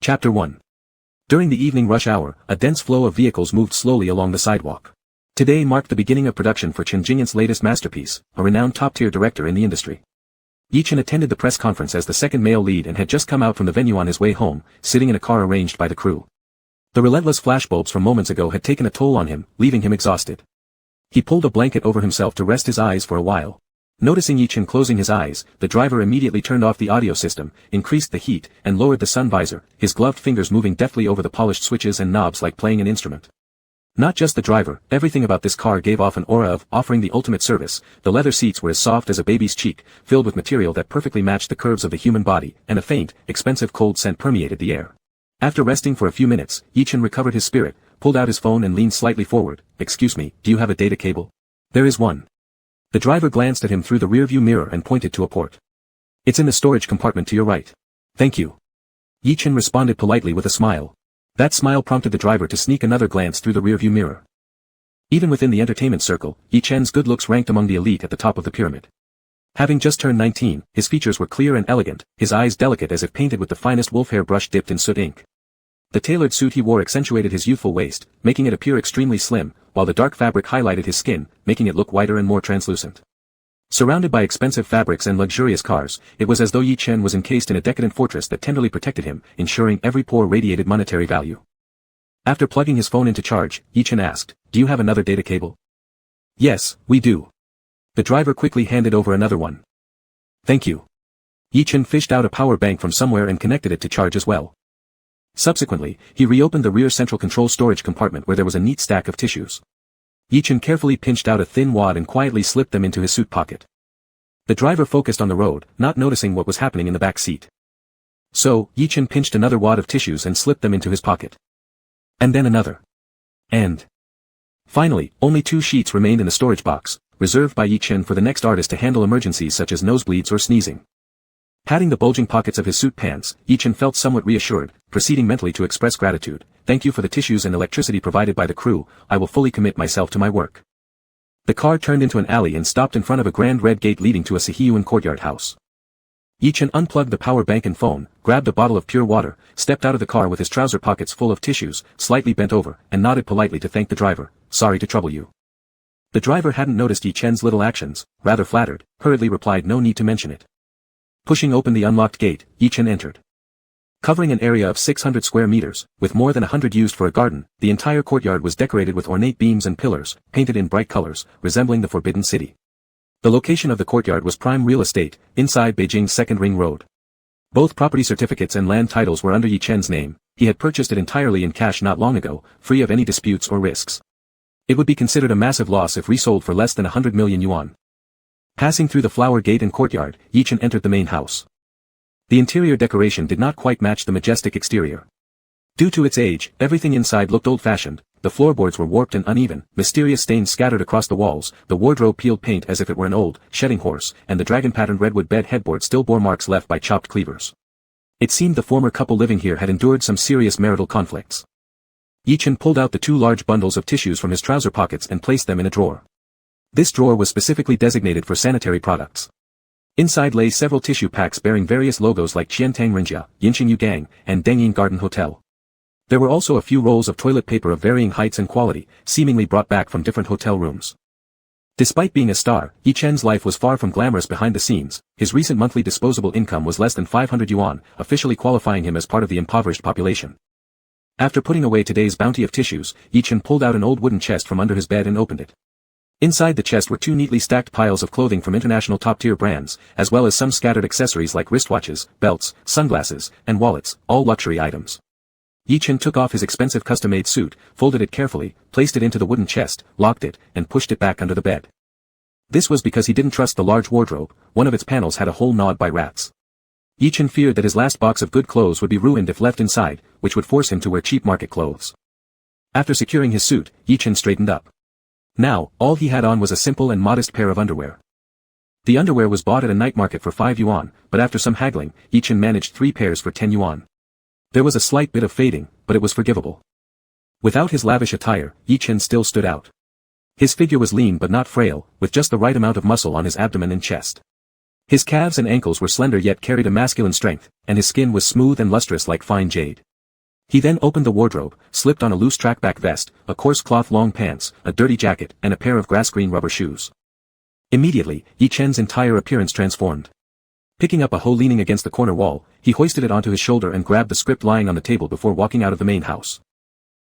Chapter 1. During the evening rush hour, a dense flow of vehicles moved slowly along the sidewalk. Today marked the beginning of production for Chen Jinyan's latest masterpiece, a renowned top-tier director in the industry. Yi Chen attended the press conference as the second male lead and had just come out from the venue on his way home, sitting in a car arranged by the crew. The relentless flashbulbs from moments ago had taken a toll on him, leaving him exhausted. He pulled a blanket over himself to rest his eyes for a while. Noticing Yi Chen closing his eyes, the driver immediately turned off the audio system, increased the heat, and lowered the sun visor, his gloved fingers moving deftly over the polished switches and knobs like playing an instrument. Not just the driver, everything about this car gave off an aura of offering the ultimate service. The leather seats were as soft as a baby's cheek, filled with material that perfectly matched the curves of the human body, and a faint, expensive cold scent permeated the air. After resting for a few minutes, Yi Chen recovered his spirit, pulled out his phone and leaned slightly forward. "Excuse me, do you have a data cable?" "There is one." The driver glanced at him through the rearview mirror and pointed to a port. "It's in the storage compartment to your right." "Thank you." Yi Chen responded politely with a smile. That smile prompted the driver to sneak another glance through the rearview mirror. Even within the entertainment circle, Yi Chen's good looks ranked among the elite at the top of the pyramid. Having just turned 19, his features were clear and elegant, his eyes delicate as if painted with the finest wolf hair brush dipped in soot ink. The tailored suit he wore accentuated his youthful waist, making it appear extremely slim, while the dark fabric highlighted his skin, making it look whiter and more translucent. Surrounded by expensive fabrics and luxurious cars, it was as though Yi Chen was encased in a decadent fortress that tenderly protected him, ensuring every pore radiated monetary value. After plugging his phone into charge, Yi Chen asked, "Do you have another data cable?" "Yes, we do." The driver quickly handed over another one. "Thank you." Yi Chen fished out a power bank from somewhere and connected it to charge as well. Subsequently, he reopened the rear central control storage compartment where there was a neat stack of tissues. Yi Chen carefully pinched out a thin wad and quietly slipped them into his suit pocket. The driver focused on the road, not noticing what was happening in the back seat. So, Yi Chen pinched another wad of tissues and slipped them into his pocket. And then another. And finally, only 2 sheets remained in the storage box, reserved by Yi Chen for the next artist to handle emergencies such as nosebleeds or sneezing. Patting the bulging pockets of his suit pants, Yi Chen felt somewhat reassured, proceeding mentally to express gratitude. "Thank you for the tissues and electricity provided by the crew, I will fully commit myself to my work." The car turned into an alley and stopped in front of a grand red gate leading to a Sihiyuan courtyard house. Yi Chen unplugged the power bank and phone, grabbed a bottle of pure water, stepped out of the car with his trouser pockets full of tissues, slightly bent over, and nodded politely to thank the driver. "Sorry to trouble you." The driver hadn't noticed Yi Chen's little actions, rather flattered, hurriedly replied, "No need to mention it." Pushing open the unlocked gate, Yi Chen entered. Covering an area of 600 square meters, with more than 100 used for a garden, the entire courtyard was decorated with ornate beams and pillars, painted in bright colors, resembling the Forbidden City. The location of the courtyard was prime real estate, inside Beijing's Second Ring Road. Both property certificates and land titles were under Yi Chen's name. He had purchased it entirely in cash not long ago, free of any disputes or risks. It would be considered a massive loss if resold for less than 100 million yuan. Passing through the flower gate and courtyard, Yi Chen entered the main house. The interior decoration did not quite match the majestic exterior. Due to its age, everything inside looked old-fashioned, the floorboards were warped and uneven, mysterious stains scattered across the walls, the wardrobe peeled paint as if it were an old, shedding horse, and the dragon-patterned redwood bed headboard still bore marks left by chopped cleavers. It seemed the former couple living here had endured some serious marital conflicts. Yi Chen pulled out the 2 large bundles of tissues from his trouser pockets and placed them in a drawer. This drawer was specifically designated for sanitary products. Inside lay several tissue packs bearing various logos like Qiantang Rinjia, Yinqing Yugang, and Dengyin Garden Hotel. There were also a few rolls of toilet paper of varying heights and quality, seemingly brought back from different hotel rooms. Despite being a star, Yi Chen's life was far from glamorous behind the scenes. His recent monthly disposable income was less than 500 yuan, officially qualifying him as part of the impoverished population. After putting away today's bounty of tissues, Yi Chen pulled out an old wooden chest from under his bed and opened it. Inside the chest were 2 neatly stacked piles of clothing from international top-tier brands, as well as some scattered accessories like wristwatches, belts, sunglasses, and wallets, all luxury items. Yi Chen took off his expensive custom-made suit, folded it carefully, placed it into the wooden chest, locked it, and pushed it back under the bed. This was because he didn't trust the large wardrobe. One of its panels had a hole gnawed by rats. Yi Chen feared that his last box of good clothes would be ruined if left inside, which would force him to wear cheap market clothes. After securing his suit, Yi Chen straightened up. Now, all he had on was a simple and modest pair of underwear. The underwear was bought at a night market for 5 yuan, but after some haggling, Yi Chen managed 3 pairs for 10 yuan. There was a slight bit of fading, but it was forgivable. Without his lavish attire, Yi Chen still stood out. His figure was lean but not frail, with just the right amount of muscle on his abdomen and chest. His calves and ankles were slender yet carried a masculine strength, and his skin was smooth and lustrous like fine jade. He then opened the wardrobe, slipped on a loose trackback vest, a coarse cloth long pants, a dirty jacket, and a pair of grass-green rubber shoes. Immediately, Yi Chen's entire appearance transformed. Picking up a hoe leaning against the corner wall, he hoisted it onto his shoulder and grabbed the script lying on the table before walking out of the main house.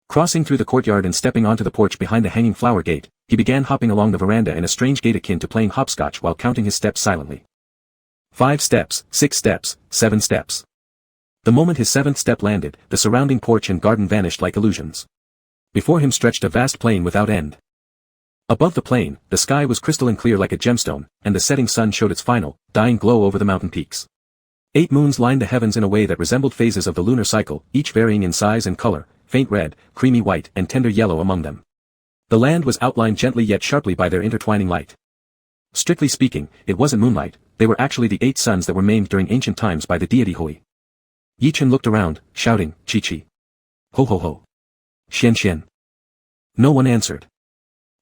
Crossing through the courtyard and stepping onto the porch behind the hanging flower gate, he began hopping along the veranda in a strange gait akin to playing hopscotch while counting his steps silently. 5 steps, 6 steps, 7 steps. The moment his 7th step landed, the surrounding porch and garden vanished like illusions. Before him stretched a vast plain without end. Above the plain, the sky was crystalline clear like a gemstone, and the setting sun showed its final, dying glow over the mountain peaks. 8 moons lined the heavens in a way that resembled phases of the lunar cycle, each varying in size and color, faint red, creamy white, and tender yellow among them. The land was outlined gently yet sharply by their intertwining light. Strictly speaking, it wasn't moonlight, they were actually the 8 suns that were named during ancient times by the deity Hui. Yi Chen looked around, shouting, "Chi Chi! Ho ho ho! Xian Xian!" No one answered.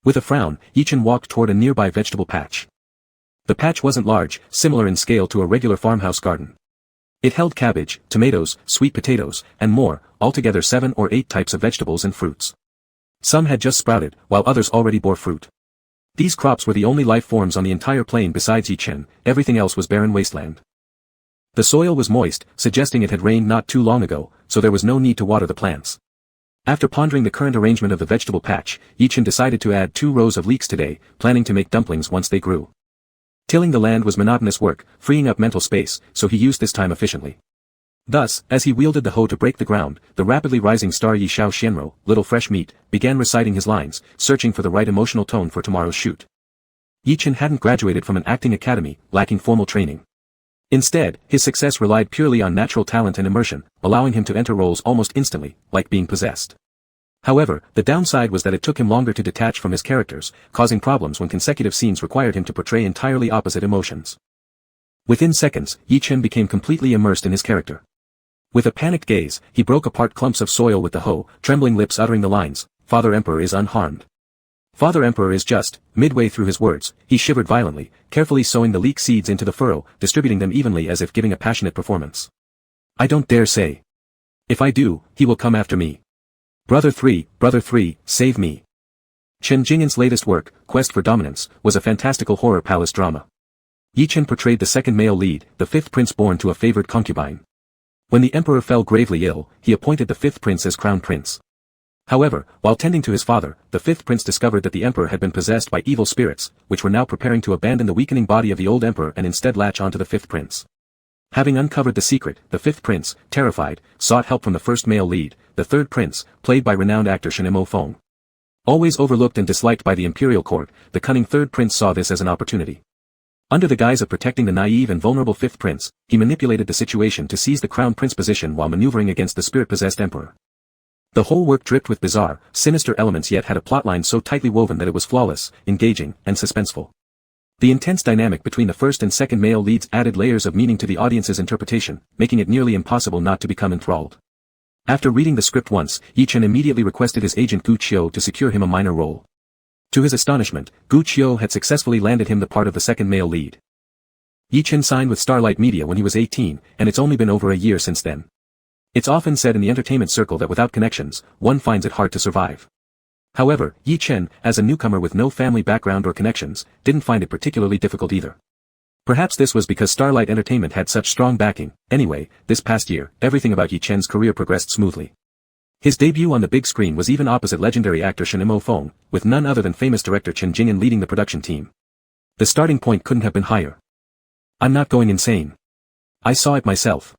With a frown, Yi Chen walked toward a nearby vegetable patch. The patch wasn't large, similar in scale to a regular farmhouse garden. It held cabbage, tomatoes, sweet potatoes, and more, altogether 7 or 8 types of vegetables and fruits. Some had just sprouted, while others already bore fruit. These crops were the only life forms on the entire plain besides Yi Chen, everything else was barren wasteland. The soil was moist, suggesting it had rained not too long ago, so there was no need to water the plants. After pondering the current arrangement of the vegetable patch, Yi Chen decided to add 2 rows of leeks today, planning to make dumplings once they grew. Tilling the land was monotonous work, freeing up mental space, so he used this time efficiently. Thus, as he wielded the hoe to break the ground, the rapidly rising star Yi Xiao Xianro, little fresh meat, began reciting his lines, searching for the right emotional tone for tomorrow's shoot. Yi Chen hadn't graduated from an acting academy, lacking formal training. Instead, his success relied purely on natural talent and immersion, allowing him to enter roles almost instantly, like being possessed. However, the downside was that it took him longer to detach from his characters, causing problems when consecutive scenes required him to portray entirely opposite emotions. Within seconds, Yi Chen became completely immersed in his character. With a panicked gaze, he broke apart clumps of soil with the hoe, trembling lips uttering the lines, "Father Emperor is unharmed. Father Emperor is just." Midway through his words, he shivered violently, carefully sowing the leek seeds into the furrow, distributing them evenly as if giving a passionate performance. "I don't dare say. If I do, he will come after me. Brother 3, save me." Chen Jingyan's latest work, Quest for Dominance, was a fantastical horror palace drama. Yi Chen portrayed the second male lead, the 5th prince born to a favored concubine. When the emperor fell gravely ill, he appointed the 5th prince as crown prince. However, while tending to his father, the 5th prince discovered that the emperor had been possessed by evil spirits, which were now preparing to abandon the weakening body of the old emperor and instead latch onto the 5th prince. Having uncovered the secret, the 5th prince, terrified, sought help from the first male lead, the 3rd prince, played by renowned actor Shen Mo Feng. Always overlooked and disliked by the imperial court, the cunning 3rd prince saw this as an opportunity. Under the guise of protecting the naive and vulnerable 5th prince, he manipulated the situation to seize the crown prince position while maneuvering against the spirit-possessed emperor. The whole work dripped with bizarre, sinister elements yet had a plotline so tightly woven that it was flawless, engaging, and suspenseful. The intense dynamic between the first and second male leads added layers of meaning to the audience's interpretation, making it nearly impossible not to become enthralled. After reading the script once, Yi Chen immediately requested his agent Gu Qiu to secure him a minor role. To his astonishment, Gu Qiu had successfully landed him the part of the second male lead. Yi Chen signed with Starlight Media when he was 18, and it's only been over a year since then. It's often said in the entertainment circle that without connections, one finds it hard to survive. However, Yi Chen, as a newcomer with no family background or connections, didn't find it particularly difficult either. Perhaps this was because Starlight Entertainment had such strong backing. Anyway, this past year, everything about Yi Chen's career progressed smoothly. His debut on the big screen was even opposite legendary actor Shen Mo Feng, with none other than famous director Chen Jingyan leading the production team. The starting point couldn't have been higher. "I'm not going insane. I saw it myself."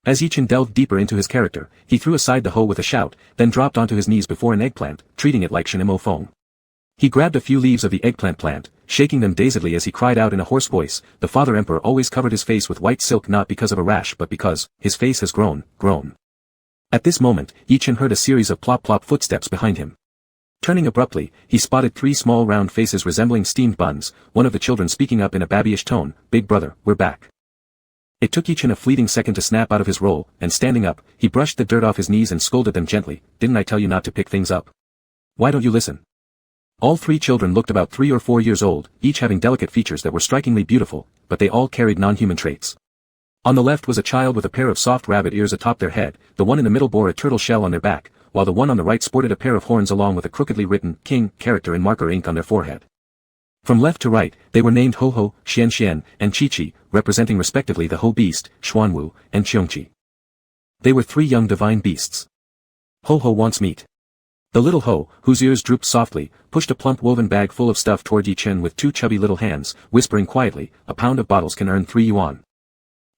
As Yi Chen delved deeper into his character, he threw aside the hoe with a shout, then dropped onto his knees before an eggplant, treating it like Shen Mo Feng. He grabbed a few leaves of the eggplant plant, shaking them dazedly as he cried out in a hoarse voice, "The Father Emperor always covered his face with white silk not because of a rash but because his face has grown." At this moment, Yi Chen heard a series of plop-plop footsteps behind him. Turning abruptly, he spotted 3 small round faces resembling steamed buns, one of the children speaking up in a babyish tone, "Big brother, we're back." It took Yi Chen a fleeting second to snap out of his role, and standing up, he brushed the dirt off his knees and scolded them gently, "Didn't I tell you not to pick things up? Why don't you listen?" All 3 children looked about 3 or 4 years old, each having delicate features that were strikingly beautiful, but they all carried non-human traits. On the left was a child with a pair of soft rabbit ears atop their head, the one in the middle bore a turtle shell on their back, while the one on the right sported a pair of horns along with a crookedly written king character in marker ink on their forehead. From left to right, they were named Ho-Ho, Xian-Xian, and Chi-Chi, representing respectively the Ho beast, Xuanwu, and Qiongqi. They were 3 young divine beasts. Ho-Ho wants meat. The little Ho, whose ears drooped softly, pushed a plump woven bag full of stuff toward Yi Chen with 2 chubby little hands, whispering quietly, "A pound of bottles can earn 3 yuan."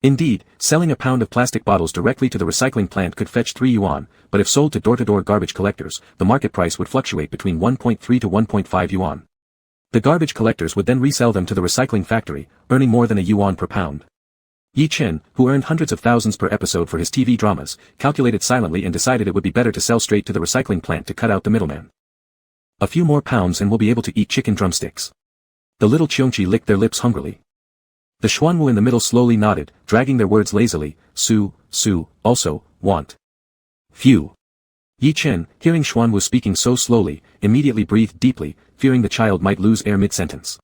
Indeed, selling a pound of plastic bottles directly to the recycling plant could fetch 3 yuan, but if sold to door-to-door garbage collectors, the market price would fluctuate between 1.3 to 1.5 yuan. The garbage collectors would then resell them to the recycling factory, earning more than a yuan per pound. Yi Chen, who earned hundreds of thousands per episode for his TV dramas, calculated silently and decided it would be better to sell straight to the recycling plant to cut out the middleman. A few more pounds and we'll be able to eat chicken drumsticks. The little Qiongqi licked their lips hungrily. The Xuanwu in the middle slowly nodded, dragging their words lazily, su, also, want. Phew. Yi Chen, hearing Xuanwu speaking so slowly, immediately breathed deeply, fearing the child might lose air mid-sentence.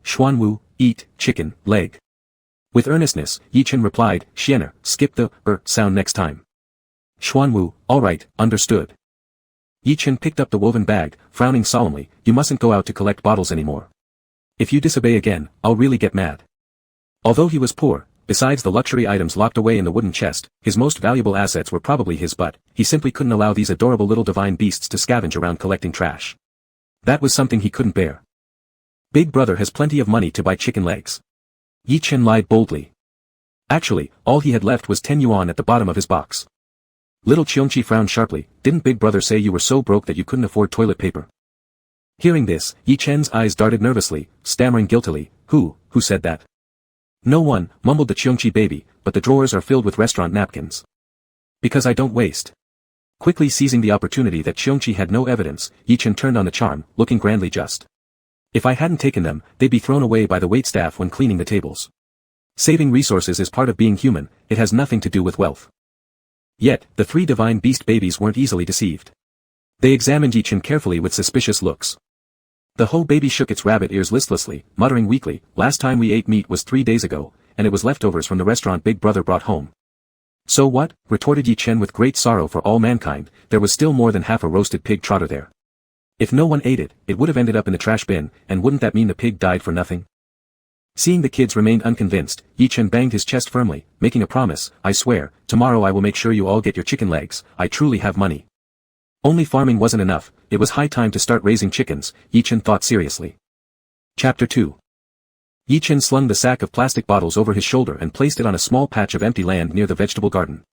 Xuanwu, eat, chicken, leg. With earnestness, Yi Chen replied, "Xiener, skip the sound next time." Xuanwu, all right, understood. Yi Chen picked up the woven bag, frowning solemnly, "You mustn't go out to collect bottles anymore. If you disobey again, I'll really get mad." Although he was poor, besides the luxury items locked away in the wooden chest, his most valuable assets were probably his butt. He simply couldn't allow these adorable little divine beasts to scavenge around collecting trash. That was something he couldn't bear. Big brother has plenty of money to buy chicken legs. Yi Chen lied boldly. Actually, all he had left was 10 yuan at the bottom of his box. Little Qiongqi frowned sharply. "Didn't Big Brother say you were so broke that you couldn't afford toilet paper?" Hearing this, Yi Chen's eyes darted nervously, stammering guiltily, Who said that?" "No one," mumbled the Qiongqi baby, "but the drawers are filled with restaurant napkins." "Because I don't waste." Quickly seizing the opportunity that Qiongqi had no evidence, Yi Chen turned on the charm, looking grandly just. "If I hadn't taken them, they'd be thrown away by the waitstaff when cleaning the tables. Saving resources is part of being human, it has nothing to do with wealth." Yet, the 3 divine beast babies weren't easily deceived. They examined Yi Chen carefully with suspicious looks. The Ho baby shook its rabbit ears listlessly, muttering weakly, "Last time we ate meat was 3 days ago, and it was leftovers from the restaurant Big Brother brought home." "So what?" retorted Yi Chen with great sorrow for all mankind, "there was still more than half a roasted pig trotter there. If no one ate it, it would have ended up in the trash bin, and wouldn't that mean the pig died for nothing?" Seeing the kids remained unconvinced, Yi Chen banged his chest firmly, making a promise, "I swear, tomorrow I will make sure you all get your chicken legs, I truly have money." Only farming wasn't enough, it was high time to start raising chickens, Yi Chen thought seriously. Chapter 2. Yi Chen slung the sack of plastic bottles over his shoulder and placed it on a small patch of empty land near the vegetable garden.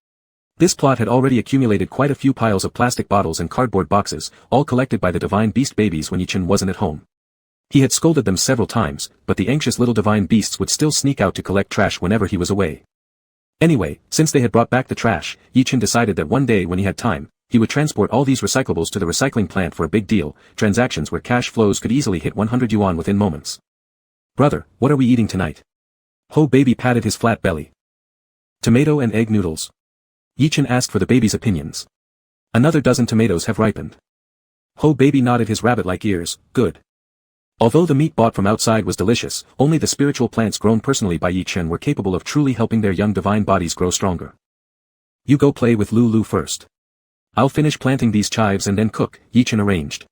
This plot had already accumulated quite a few piles of plastic bottles and cardboard boxes, all collected by the divine beast babies when Yi Chen wasn't at home. He had scolded them several times, but the anxious little divine beasts would still sneak out to collect trash whenever he was away. Anyway, since they had brought back the trash, Yi Chen decided that one day when he had time, he would transport all these recyclables to the recycling plant for a big deal, transactions where cash flows could easily hit 100 yuan within moments. "Brother, what are we eating tonight?" Ho baby patted his flat belly. "Tomato and egg noodles." Yi Chen asked for the baby's opinions. "Another dozen tomatoes have ripened." Ho baby nodded his rabbit-like ears, "Good." Although the meat bought from outside was delicious, only the spiritual plants grown personally by Yi Chen were capable of truly helping their young divine bodies grow stronger. "You go play with Lulu first. I'll finish planting these chives and then cook," Yi Chen arranged.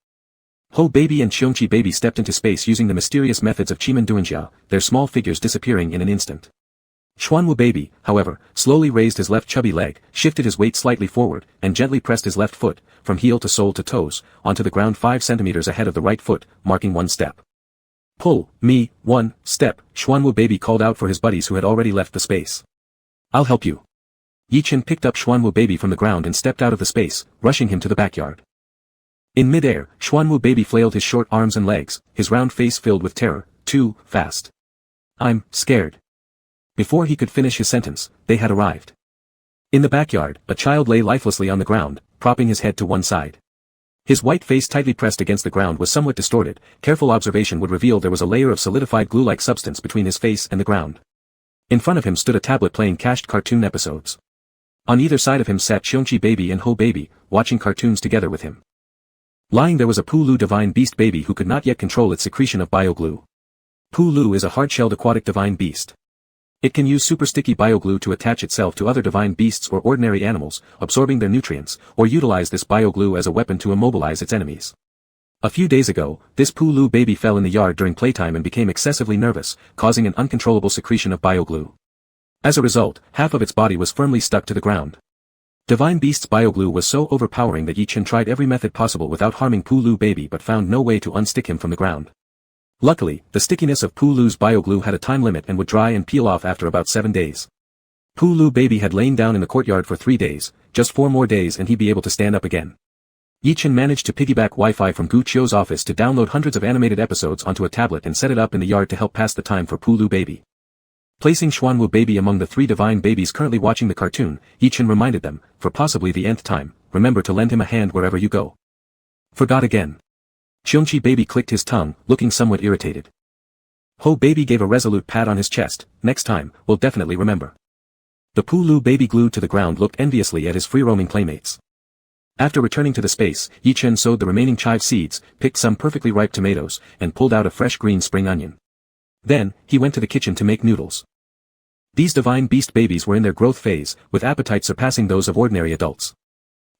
Ho baby and Qiongqi baby stepped into space using the mysterious methods of Chimen Duanjia, their small figures disappearing in an instant. Xuanwu baby, however, slowly raised his left chubby leg, shifted his weight slightly forward, and gently pressed his left foot, from heel to sole to toes, onto the ground 5 centimeters ahead of the right foot, marking 1 step. "Pull, me, 1 step," Xuanwu baby called out for his buddies who had already left the space. "I'll help you." Yi Chen picked up Xuanwu baby from the ground and stepped out of the space, rushing him to the backyard. In midair, Xuanwu baby flailed his short arms and legs, his round face filled with terror. "Too fast. I'm scared." Before he could finish his sentence, they had arrived. In the backyard, a child lay lifelessly on the ground, propping his head to one side. His white face tightly pressed against the ground was somewhat distorted. Careful observation would reveal there was a layer of solidified glue-like substance between his face and the ground. In front of him stood a tablet playing cached cartoon episodes. On either side of him sat Qiongqi baby and Ho baby, watching cartoons together with him. Lying there was a Pulu divine beast baby who could not yet control its secretion of bioglue. Pulu is a hard-shelled aquatic divine beast. It can use super sticky bioglue to attach itself to other divine beasts or ordinary animals, absorbing their nutrients, or utilize this bioglue as a weapon to immobilize its enemies. A few days ago, this Pulu baby fell in the yard during playtime and became excessively nervous, causing an uncontrollable secretion of bioglue. As a result, half of its body was firmly stuck to the ground. Divine Beast's bioglue was so overpowering that Yi Chen tried every method possible without harming Pulu baby but found no way to unstick him from the ground. Luckily, the stickiness of Pulu's bioglue had a time limit and would dry and peel off after about 7 days. Pulu baby had lain down in the courtyard for 3 days, just 4 more days and he'd be able to stand up again. Yi Chen managed to piggyback Wi-Fi from Gu Qiu's office to download hundreds of animated episodes onto a tablet and set it up in the yard to help pass the time for Pulu baby. Placing Xuanwu baby among the 3 divine babies currently watching the cartoon, Yi Chen reminded them, for possibly the nth time, remember to lend him a hand wherever you go. Forgot again. Xiongqi baby clicked his tongue, looking somewhat irritated. Ho baby gave a resolute pat on his chest, next time, we'll definitely remember. The Pulu baby glued to the ground looked enviously at his free-roaming playmates. After returning to the space, Yi Chen sowed the remaining chive seeds, picked some perfectly ripe tomatoes, and pulled out a fresh green spring onion. Then, he went to the kitchen to make noodles. These divine beast babies were in their growth phase, with appetites surpassing those of ordinary adults.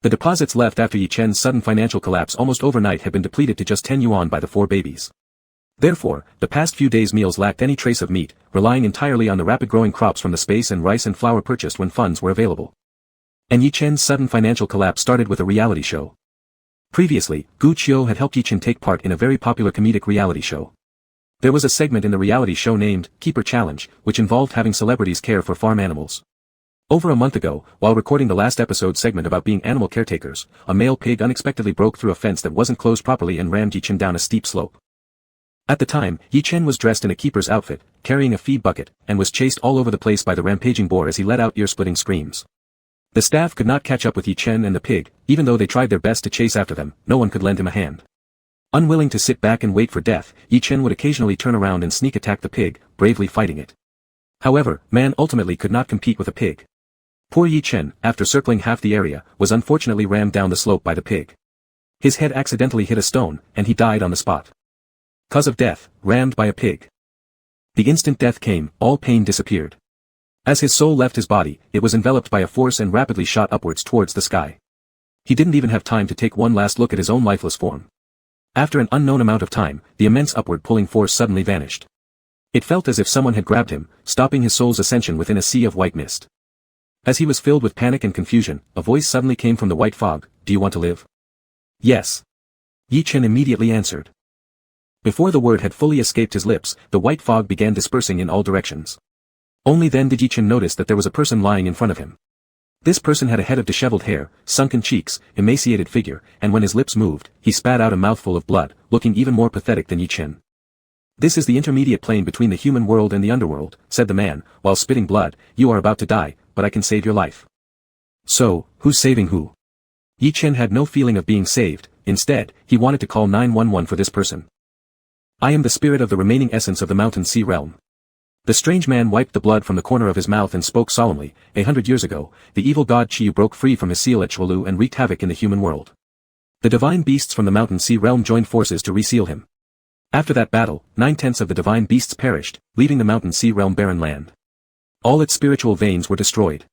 The deposits left after Yi Chen's sudden financial collapse almost overnight had been depleted to just 10 yuan by the 4 babies. Therefore, the past few days' meals lacked any trace of meat, relying entirely on the rapid-growing crops from the space and rice and flour purchased when funds were available. And Yi Chen's sudden financial collapse started with a reality show. Previously, Gu Qiu had helped Yi Chen take part in a very popular comedic reality show. There was a segment in the reality show named Keeper Challenge, which involved having celebrities care for farm animals. Over a month ago, while recording the last episode segment about being animal caretakers, a male pig unexpectedly broke through a fence that wasn't closed properly and rammed Yi Chen down a steep slope. At the time, Yi Chen was dressed in a keeper's outfit, carrying a feed bucket, and was chased all over the place by the rampaging boar as he let out ear-splitting screams. The staff could not catch up with Yi Chen and the pig, even though they tried their best to chase after them, no one could lend him a hand. Unwilling to sit back and wait for death, Yi Chen would occasionally turn around and sneak attack the pig, bravely fighting it. However, man ultimately could not compete with a pig. Poor Yi Chen, after circling half the area, was unfortunately rammed down the slope by the pig. His head accidentally hit a stone, and he died on the spot. Cause of death, rammed by a pig. The instant death came, all pain disappeared. As his soul left his body, it was enveloped by a force and rapidly shot upwards towards the sky. He didn't even have time to take one last look at his own lifeless form. After an unknown amount of time, the immense upward pulling force suddenly vanished. It felt as if someone had grabbed him, stopping his soul's ascension within a sea of white mist. As he was filled with panic and confusion, a voice suddenly came from the white fog, "Do you want to live?" "Yes." Yi Chen immediately answered. Before the word had fully escaped his lips, the white fog began dispersing in all directions. Only then did Yi Chen notice that there was a person lying in front of him. This person had a head of disheveled hair, sunken cheeks, emaciated figure, and when his lips moved, he spat out a mouthful of blood, looking even more pathetic than Yi Chen. "This is the intermediate plane between the human world and the underworld," said the man, while spitting blood. "You are about to die, but I can save your life." So, who's saving who? Yi Chen had no feeling of being saved. Instead, he wanted to call 911 for this person. "I am the spirit of the remaining essence of the mountain sea realm." The strange man wiped the blood from the corner of his mouth and spoke solemnly. 100 years ago, the evil god Qiu broke free from his seal at Chuolu and wreaked havoc in the human world. The divine beasts from the mountain sea realm joined forces to reseal him. After that battle, 9/10 of the divine beasts perished, leaving the mountain sea realm barren land. All its spiritual veins were destroyed.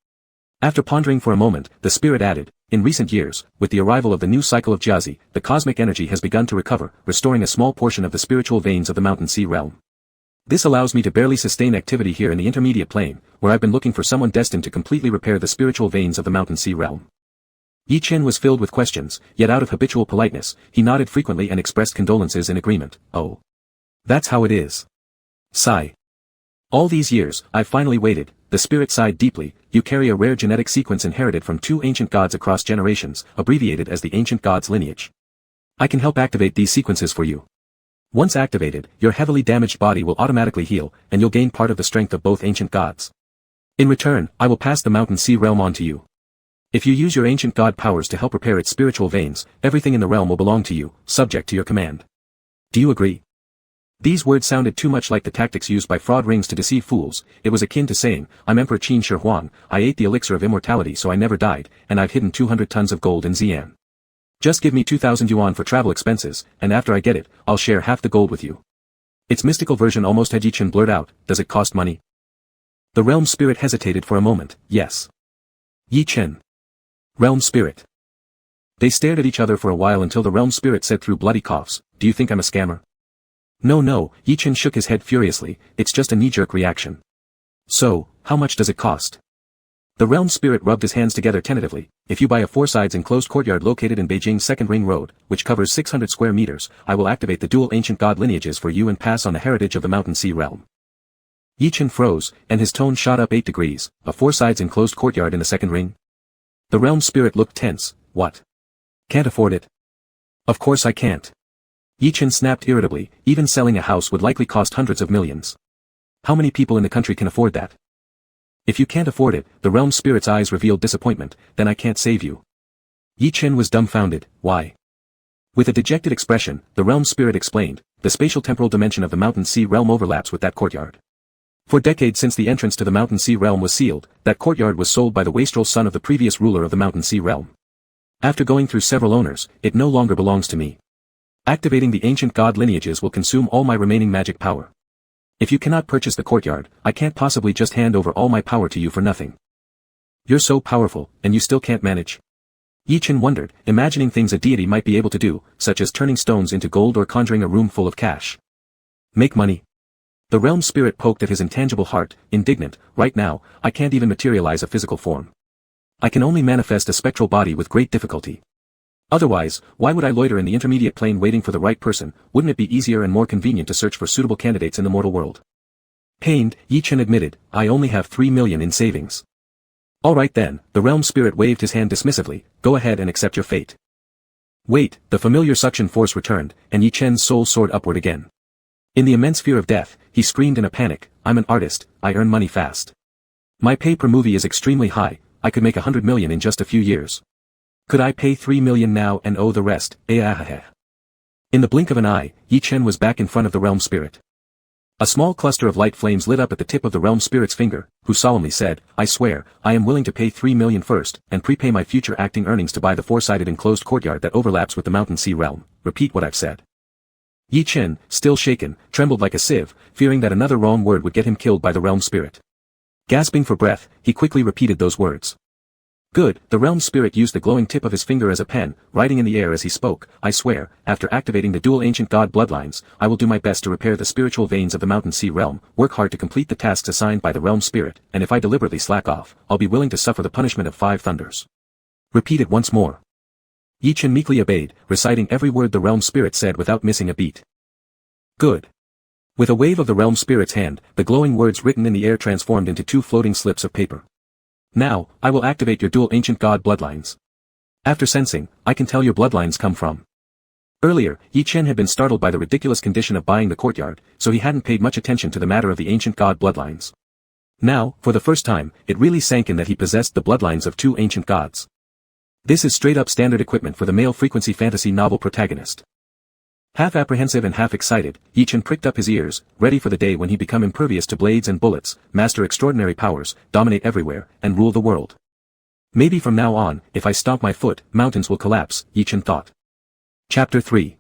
After pondering for a moment, the spirit added, "In recent years, with the arrival of the new cycle of Jiazi, the cosmic energy has begun to recover, restoring a small portion of the spiritual veins of the mountain sea realm. This allows me to barely sustain activity here in the intermediate plane, where I've been looking for someone destined to completely repair the spiritual veins of the mountain sea realm." Yi Chen was filled with questions, yet out of habitual politeness, he nodded frequently and expressed condolences in agreement. "Oh. That's how it is." Sigh. "All these years, I've finally waited," the spirit sighed deeply. "You carry a rare genetic sequence inherited from 2 ancient gods across generations, abbreviated as the ancient gods lineage. I can help activate these sequences for you. Once activated, your heavily damaged body will automatically heal, and you'll gain part of the strength of both ancient gods. In return, I will pass the mountain sea realm on to you. If you use your ancient god powers to help repair its spiritual veins, everything in the realm will belong to you, subject to your command. Do you agree?" These words sounded too much like the tactics used by fraud rings to deceive fools. It was akin to saying, "I'm Emperor Qin Shi Huang, I ate the elixir of immortality so I never died, and I've hidden 200 tons of gold in Xi'an. Just give me 2,000 yuan for travel expenses, and after I get it, I'll share half the gold with you." Its mystical version almost had Yi Chen blurt out, "Does it cost money?" The realm spirit hesitated for a moment. Yes. Yi Chen. Realm spirit. They stared at each other for a while until the realm spirit said through bloody coughs, "Do you think I'm a scammer?" No, Yi Chen shook his head furiously, "It's just a knee-jerk reaction." "So, how much does it cost?" The realm spirit rubbed his hands together tentatively. "If you buy a 4-sides enclosed courtyard located in Beijing's Second Ring Road, which covers 600 square meters, I will activate the dual ancient god lineages for you and pass on the heritage of the Mountain Sea realm." Yi Chen froze, and his tone shot up 8 degrees. "A 4-sides enclosed courtyard in the Second Ring?" The realm spirit looked tense. "What? Can't afford it?" "Of course I can't." Yi Chen snapped irritably. "Even selling a house would likely cost hundreds of millions. How many people in the country can afford that?" "If you can't afford it," the realm spirit's eyes revealed disappointment, "then I can't save you." Yi Chen was dumbfounded. "Why?" With a dejected expression, the realm spirit explained, "The spatial temporal dimension of the Mountain Sea realm overlaps with that courtyard. For decades since the entrance to the Mountain Sea realm was sealed, that courtyard was sold by the wastrel son of the previous ruler of the Mountain Sea realm. After going through several owners, it no longer belongs to me. Activating the ancient god lineages will consume all my remaining magic power. If you cannot purchase the courtyard, I can't possibly just hand over all my power to you for nothing." "You're so powerful, and you still can't manage?" Yi Chen wondered, imagining things a deity might be able to do, such as turning stones into gold or conjuring a room full of cash. "Make money." The realm spirit poked at his intangible heart, indignant. "Right now, I can't even materialize a physical form. I can only manifest a spectral body with great difficulty. Otherwise, why would I loiter in the intermediate plane waiting for the right person? Wouldn't it be easier and more convenient to search for suitable candidates in the mortal world?" Pained, Yi Chen admitted, "I only have 3 million in savings." "All right then," the realm spirit waved his hand dismissively, "go ahead and accept your fate." Wait, the familiar suction force returned, and Yi Chen's soul soared upward again. In the immense fear of death, he screamed in a panic, "I'm an artist, I earn money fast. My pay per movie is extremely high, I could make 100 million in just a few years. Could I pay 3 million now and owe the rest? In the blink of an eye, Yi Chen was back in front of the realm spirit. A small cluster of light flames lit up at the tip of the realm spirit's finger, who solemnly said, "I swear, I am willing to pay 3 million first, and prepay my future acting earnings to buy the 4-sided enclosed courtyard that overlaps with the Mountain Sea realm. Repeat what I've said." Yi Chen, still shaken, trembled like a sieve, fearing that another wrong word would get him killed by the realm spirit. Gasping for breath, he quickly repeated those words. "Good," the realm spirit used the glowing tip of his finger as a pen, writing in the air as he spoke, "I swear, after activating the dual ancient god bloodlines, I will do my best to repair the spiritual veins of the Mountain Sea realm, work hard to complete the tasks assigned by the realm spirit, and if I deliberately slack off, I'll be willing to suffer the punishment of 5 thunders." "Repeat it once more." Yi Chen meekly obeyed, reciting every word the realm spirit said without missing a beat. "Good." With a wave of the realm spirit's hand, the glowing words written in the air transformed into 2 floating slips of paper. "Now, I will activate your dual ancient god bloodlines. After sensing, I can tell your bloodlines come from." Earlier, Yi Chen had been startled by the ridiculous condition of buying the courtyard, so he hadn't paid much attention to the matter of the ancient god bloodlines. Now, for the first time, it really sank in that he possessed the bloodlines of 2 ancient gods. This is straight-up standard equipment for the male-frequency fantasy novel protagonist. Half apprehensive and half excited, Yi Chen pricked up his ears, ready for the day when he become impervious to blades and bullets, master extraordinary powers, dominate everywhere, and rule the world. Maybe from now on, if I stomp my foot, mountains will collapse, Yi Chen thought. Chapter 3.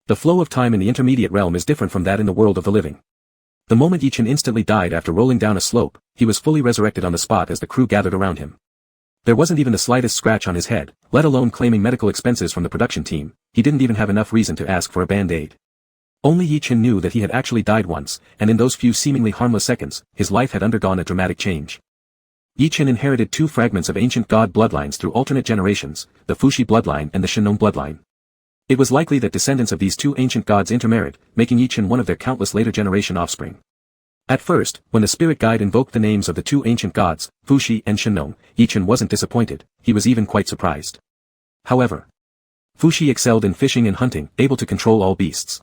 The flow of time in the intermediate realm is different from that in the world of the living. The moment Yi Chen instantly died after rolling down a slope, he was fully resurrected on the spot as the crew gathered around him. There wasn't even the slightest scratch on his head, let alone claiming medical expenses from the production team. He didn't even have enough reason to ask for a band-aid. Only Yi Chen knew that he had actually died once, and in those few seemingly harmless seconds, his life had undergone a dramatic change. Yi Chen inherited 2 fragments of ancient god bloodlines through alternate generations, the Fuxi bloodline and the Shenong bloodline. It was likely that descendants of these 2 ancient gods intermarried, making Yi Chen one of their countless later generation offspring. At first, when the spirit guide invoked the names of the 2 ancient gods, Fuxi and Shenong, Yi Chen wasn't disappointed, he was even quite surprised. However, Fuxi excelled in fishing and hunting, able to control all beasts.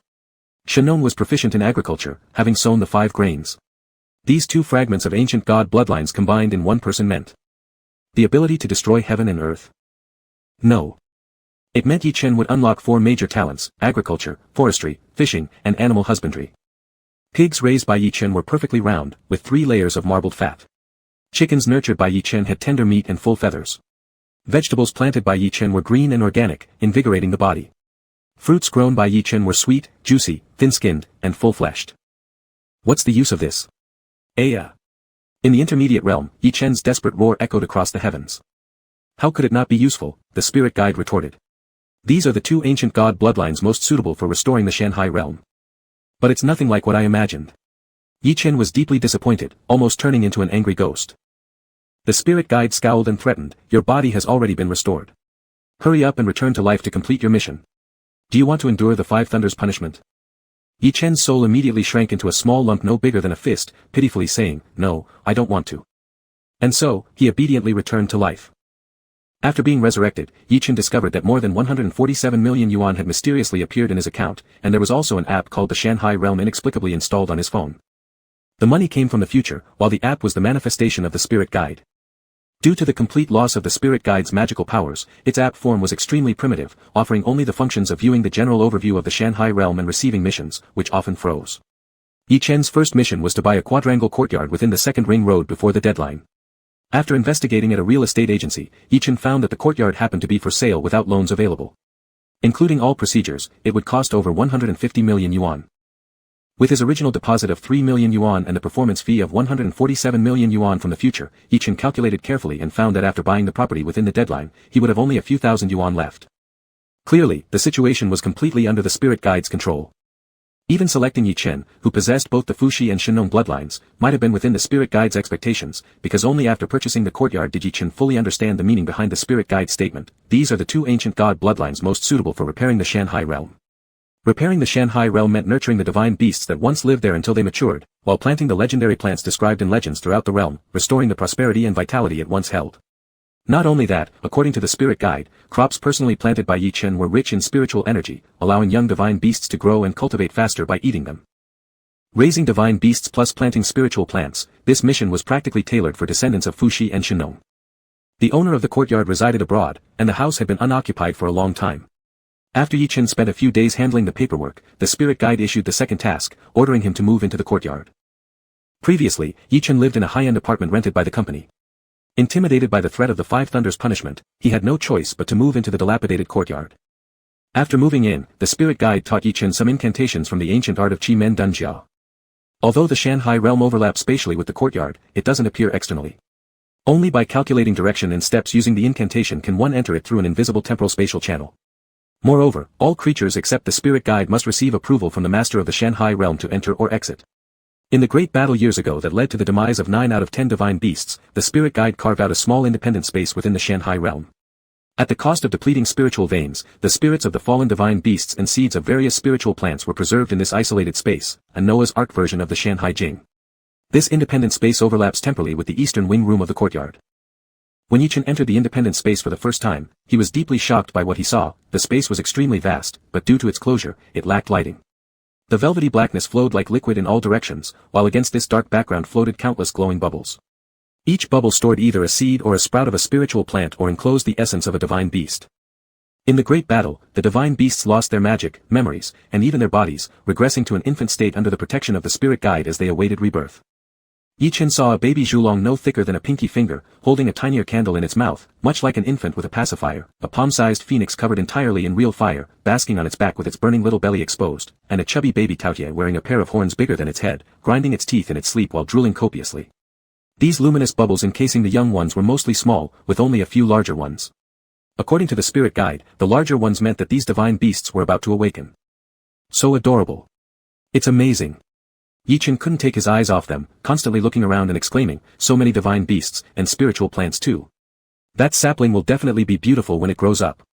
Shenong was proficient in agriculture, having sown the 5 grains. These 2 fragments of ancient god bloodlines combined in one person meant the ability to destroy heaven and earth. No. It meant Yi Chen would unlock 4 major talents: agriculture, forestry, fishing, and animal husbandry. Pigs raised by Yi Chen were perfectly round, with 3 layers of marbled fat. Chickens nurtured by Yi Chen had tender meat and full feathers. Vegetables planted by Yi Chen were green and organic, invigorating the body. Fruits grown by Yi Chen were sweet, juicy, thin-skinned, and full-fleshed. What's the use of this? In the intermediate realm, Yi Chen's desperate roar echoed across the heavens. How could it not be useful? The spirit guide retorted. These are the two ancient god bloodlines most suitable for restoring the Shanhai realm. But it's nothing like what I imagined. Yi Chen was deeply disappointed, almost turning into an angry ghost. The spirit guide scowled and threatened, your body has already been restored. Hurry up and return to life to complete your mission. Do you want to endure the Five Thunders punishment? Yi Chen's soul immediately shrank into a small lump no bigger than a fist, pitifully saying, no, I don't want to. And so, he obediently returned to life. After being resurrected, Yi Chen discovered that more than 147 million yuan had mysteriously appeared in his account, and there was also an app called the Shanhai Realm inexplicably installed on his phone. The money came from the future, while the app was the manifestation of the spirit guide. Due to the complete loss of the spirit guide's magical powers, its app form was extremely primitive, offering only the functions of viewing the general overview of the Shanhai realm and receiving missions, which often froze. Yi Chen's first mission was to buy a quadrangle courtyard within the second ring road before the deadline. After investigating at a real estate agency, Yi Chen found that the courtyard happened to be for sale without loans available. Including all procedures, it would cost over 150 million yuan. With his original deposit of 3 million yuan and the performance fee of 147 million yuan from the future, Yi Chen calculated carefully and found that after buying the property within the deadline, he would have only a few thousand yuan left. Clearly, the situation was completely under the spirit guide's control. Even selecting Yi Chen, who possessed both the Fuxi and Shenong bloodlines, might have been within the spirit guide's expectations, because only after purchasing the courtyard did Yi Chen fully understand the meaning behind the spirit guide's statement. These are the two ancient god bloodlines most suitable for repairing the Shanhai realm. Repairing the Shanhai realm meant nurturing the divine beasts that once lived there until they matured, while planting the legendary plants described in legends throughout the realm, restoring the prosperity and vitality it once held. Not only that, according to the spirit guide, crops personally planted by Yi Chen were rich in spiritual energy, allowing young divine beasts to grow and cultivate faster by eating them. Raising divine beasts plus planting spiritual plants, this mission was practically tailored for descendants of Fuxi and Shenong. The owner of the courtyard resided abroad, and the house had been unoccupied for a long time. After Yi Chen spent a few days handling the paperwork, the spirit guide issued the second task, ordering him to move into the courtyard. Previously, Yi Chen lived in a high-end apartment rented by the company. Intimidated by the threat of the Five Thunders punishment, he had no choice but to move into the dilapidated courtyard. After moving in, the spirit guide taught Yi Chen some incantations from the ancient art of Qi Men Dun Jiao. Although the Shanhai realm overlaps spatially with the courtyard, it doesn't appear externally. Only by calculating direction and steps using the incantation can one enter it through an invisible temporal spatial channel. Moreover, all creatures except the spirit guide must receive approval from the master of the Shanhai realm to enter or exit. In the great battle years ago that led to the demise of 9 out of 10 divine beasts, the spirit guide carved out a small independent space within the Shanhai realm. At the cost of depleting spiritual veins, the spirits of the fallen divine beasts and seeds of various spiritual plants were preserved in this isolated space, a Noah's Ark version of the Shanhai Jing. This independent space overlaps temporally with the eastern wing room of the courtyard. When Yi Chen entered the independent space for the first time, he was deeply shocked by what he saw. The space was extremely vast, but due to its closure, it lacked lighting. The velvety blackness flowed like liquid in all directions, while against this dark background floated countless glowing bubbles. Each bubble stored either a seed or a sprout of a spiritual plant or enclosed the essence of a divine beast. In the great battle, the divine beasts lost their magic, memories, and even their bodies, regressing to an infant state under the protection of the spirit guide as they awaited rebirth. Yi Chen saw a baby Zhulong no thicker than a pinky finger, holding a tinier candle in its mouth, much like an infant with a pacifier, a palm-sized phoenix covered entirely in real fire, basking on its back with its burning little belly exposed, and a chubby baby Taotie wearing a pair of horns bigger than its head, grinding its teeth in its sleep while drooling copiously. These luminous bubbles encasing the young ones were mostly small, with only a few larger ones. According to the spirit guide, the larger ones meant that these divine beasts were about to awaken. So adorable. It's amazing. Yi Chen couldn't take his eyes off them, constantly looking around and exclaiming, so many divine beasts, and spiritual plants too. That sapling will definitely be beautiful when it grows up.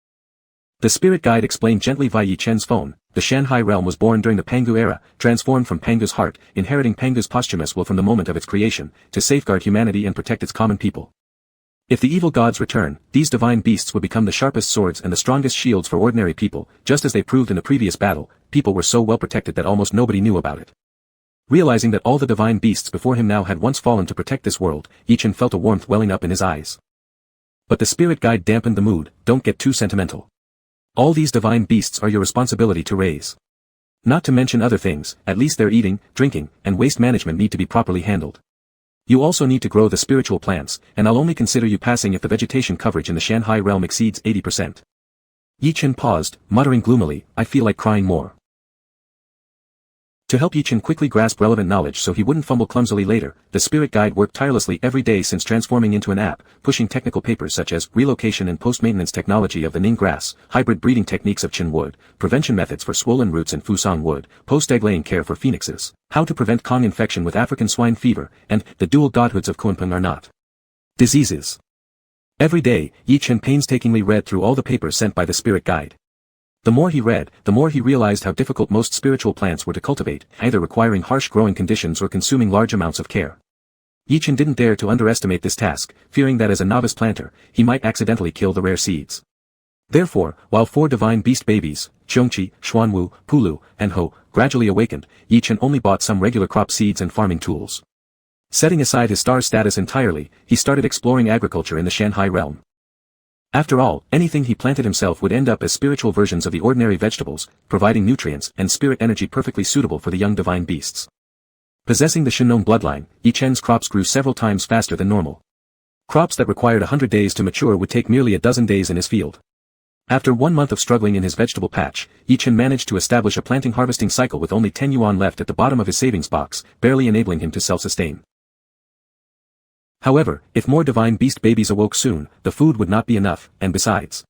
The spirit guide explained gently via Yi Chen's phone. The Shanhai realm was born during the Pangu era, transformed from Pangu's heart, inheriting Pangu's posthumous will from the moment of its creation, to safeguard humanity and protect its common people. If the evil gods return, these divine beasts would become the sharpest swords and the strongest shields for ordinary people, just as they proved in the previous battle. People were so well protected that almost nobody knew about it. Realizing that all the divine beasts before him now had once fallen to protect this world, Yi Chen felt a warmth welling up in his eyes. But the spirit guide dampened the mood. Don't get too sentimental. All these divine beasts are your responsibility to raise. Not to mention other things, at least their eating, drinking, and waste management need to be properly handled. You also need to grow the spiritual plants, and I'll only consider you passing if the vegetation coverage in the Shanhai realm exceeds 80%. Yi Chen paused, muttering gloomily, I feel like crying more. To help Yi-Chen quickly grasp relevant knowledge so he wouldn't fumble clumsily later, the spirit guide worked tirelessly every day since transforming into an app, pushing technical papers such as relocation and post-maintenance technology of the Ning grass, hybrid breeding techniques of Qin wood, prevention methods for swollen roots and Fusang wood, post-egg laying care for phoenixes, how to prevent Kong infection with African swine fever, and the dual godhoods of Kunpeng are not diseases. Every day, Yi-Chen painstakingly read through all the papers sent by the spirit guide. The more he read, the more he realized how difficult most spiritual plants were to cultivate, either requiring harsh growing conditions or consuming large amounts of care. Yi-Chen didn't dare to underestimate this task, fearing that as a novice planter, he might accidentally kill the rare seeds. Therefore, while 4 divine beast babies, Qiongqi, Xuanwu, Pulu, and Ho, gradually awakened, Yi-Chen only bought some regular crop seeds and farming tools. Setting aside his star status entirely, he started exploring agriculture in the Shanghai realm. After all, anything he planted himself would end up as spiritual versions of the ordinary vegetables, providing nutrients and spirit energy perfectly suitable for the young divine beasts. Possessing the Shinnon bloodline, Yi-Chen's crops grew several times faster than normal. Crops that required 100 days to mature would take merely a dozen days in his field. After 1 month of struggling in his vegetable patch, Yi-Chen managed to establish a planting harvesting cycle with only 10 yuan left at the bottom of his savings box, barely enabling him to self-sustain. However, if more divine beast babies awoke soon, the food would not be enough, and besides.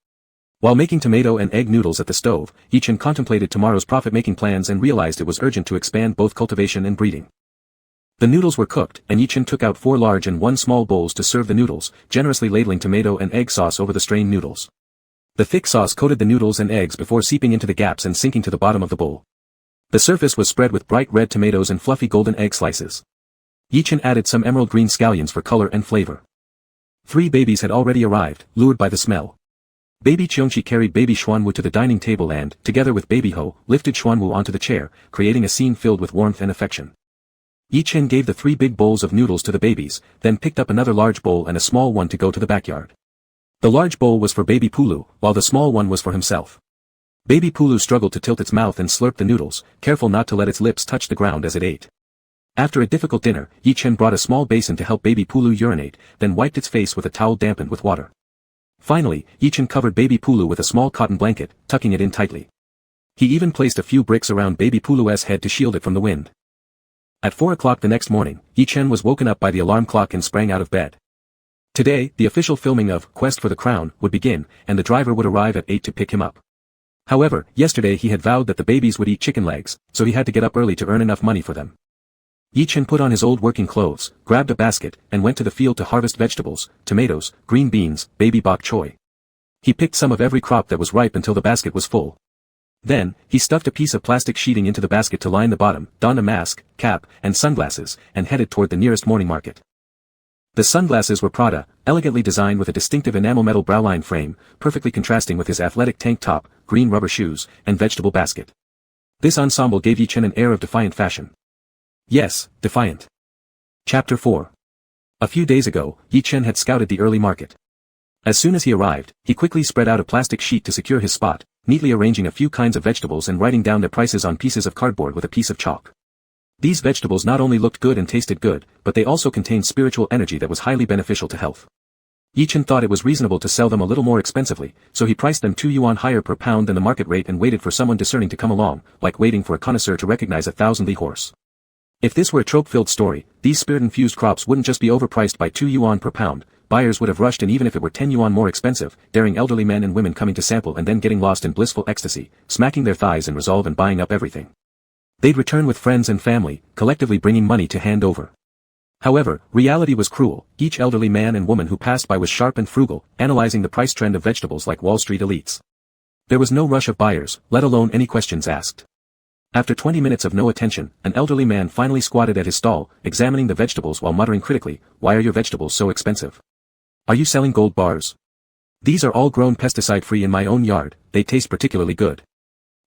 While making tomato and egg noodles at the stove, Yi-Chen contemplated tomorrow's profit-making plans and realized it was urgent to expand both cultivation and breeding. The noodles were cooked, and Yi-Chen took out 4 large and 1 small bowls to serve the noodles, generously ladling tomato and egg sauce over the strained noodles. The thick sauce coated the noodles and eggs before seeping into the gaps and sinking to the bottom of the bowl. The surface was spread with bright red tomatoes and fluffy golden egg slices. Yi-Chen added some emerald green scallions for color and flavor. 3 babies had already arrived, lured by the smell. Baby Qiongqi carried baby Xuanwu to the dining table and, together with baby Ho, lifted Xuanwu onto the chair, creating a scene filled with warmth and affection. Yi-Chen gave the 3 big bowls of noodles to the babies, then picked up another large bowl and a small one to go to the backyard. The large bowl was for baby Pulu, while the small one was for himself. Baby Pulu struggled to tilt its mouth and slurp the noodles, careful not to let its lips touch the ground as it ate. After a difficult dinner, Yi-Chen brought a small basin to help baby Pulu urinate, then wiped its face with a towel dampened with water. Finally, Yi-Chen covered baby Pulu with a small cotton blanket, tucking it in tightly. He even placed a few bricks around baby Pulu's head to shield it from the wind. At 4 o'clock the next morning, Yi-Chen was woken up by the alarm clock and sprang out of bed. Today, the official filming of Quest for the Crown would begin, and the driver would arrive at 8 to pick him up. However, yesterday he had vowed that the babies would eat chicken legs, so he had to get up early to earn enough money for them. Yi-Chen put on his old working clothes, grabbed a basket, and went to the field to harvest vegetables, tomatoes, green beans, baby bok choy. He picked some of every crop that was ripe until the basket was full. Then, he stuffed a piece of plastic sheeting into the basket to line the bottom, donned a mask, cap, and sunglasses, and headed toward the nearest morning market. The sunglasses were Prada, elegantly designed with a distinctive enamel metal browline frame, perfectly contrasting with his athletic tank top, green rubber shoes, and vegetable basket. This ensemble gave Yi-Chen an air of defiant fashion. Yes, defiant. Chapter 4. A few days ago, Yi-Chen had scouted the early market. As soon as he arrived, he quickly spread out a plastic sheet to secure his spot, neatly arranging a few kinds of vegetables and writing down their prices on pieces of cardboard with a piece of chalk. These vegetables not only looked good and tasted good, but they also contained spiritual energy that was highly beneficial to health. Yi-Chen thought it was reasonable to sell them a little more expensively, so he priced them 2 yuan higher per pound than the market rate and waited for someone discerning to come along, like waiting for a connoisseur to recognize a 1,000-li horse. If this were a trope-filled story, these spirit-infused crops wouldn't just be overpriced by 2 yuan per pound, buyers would have rushed in even if it were 10 yuan more expensive, daring elderly men and women coming to sample and then getting lost in blissful ecstasy, smacking their thighs in resolve and buying up everything. They'd return with friends and family, collectively bringing money to hand over. However, reality was cruel. Each elderly man and woman who passed by was sharp and frugal, analyzing the price trend of vegetables like Wall Street elites. There was no rush of buyers, let alone any questions asked. After 20 minutes of no attention, an elderly man finally squatted at his stall, examining the vegetables while muttering critically, "Why are your vegetables so expensive? Are you selling gold bars? These are all grown pesticide-free in my own yard, they taste particularly good."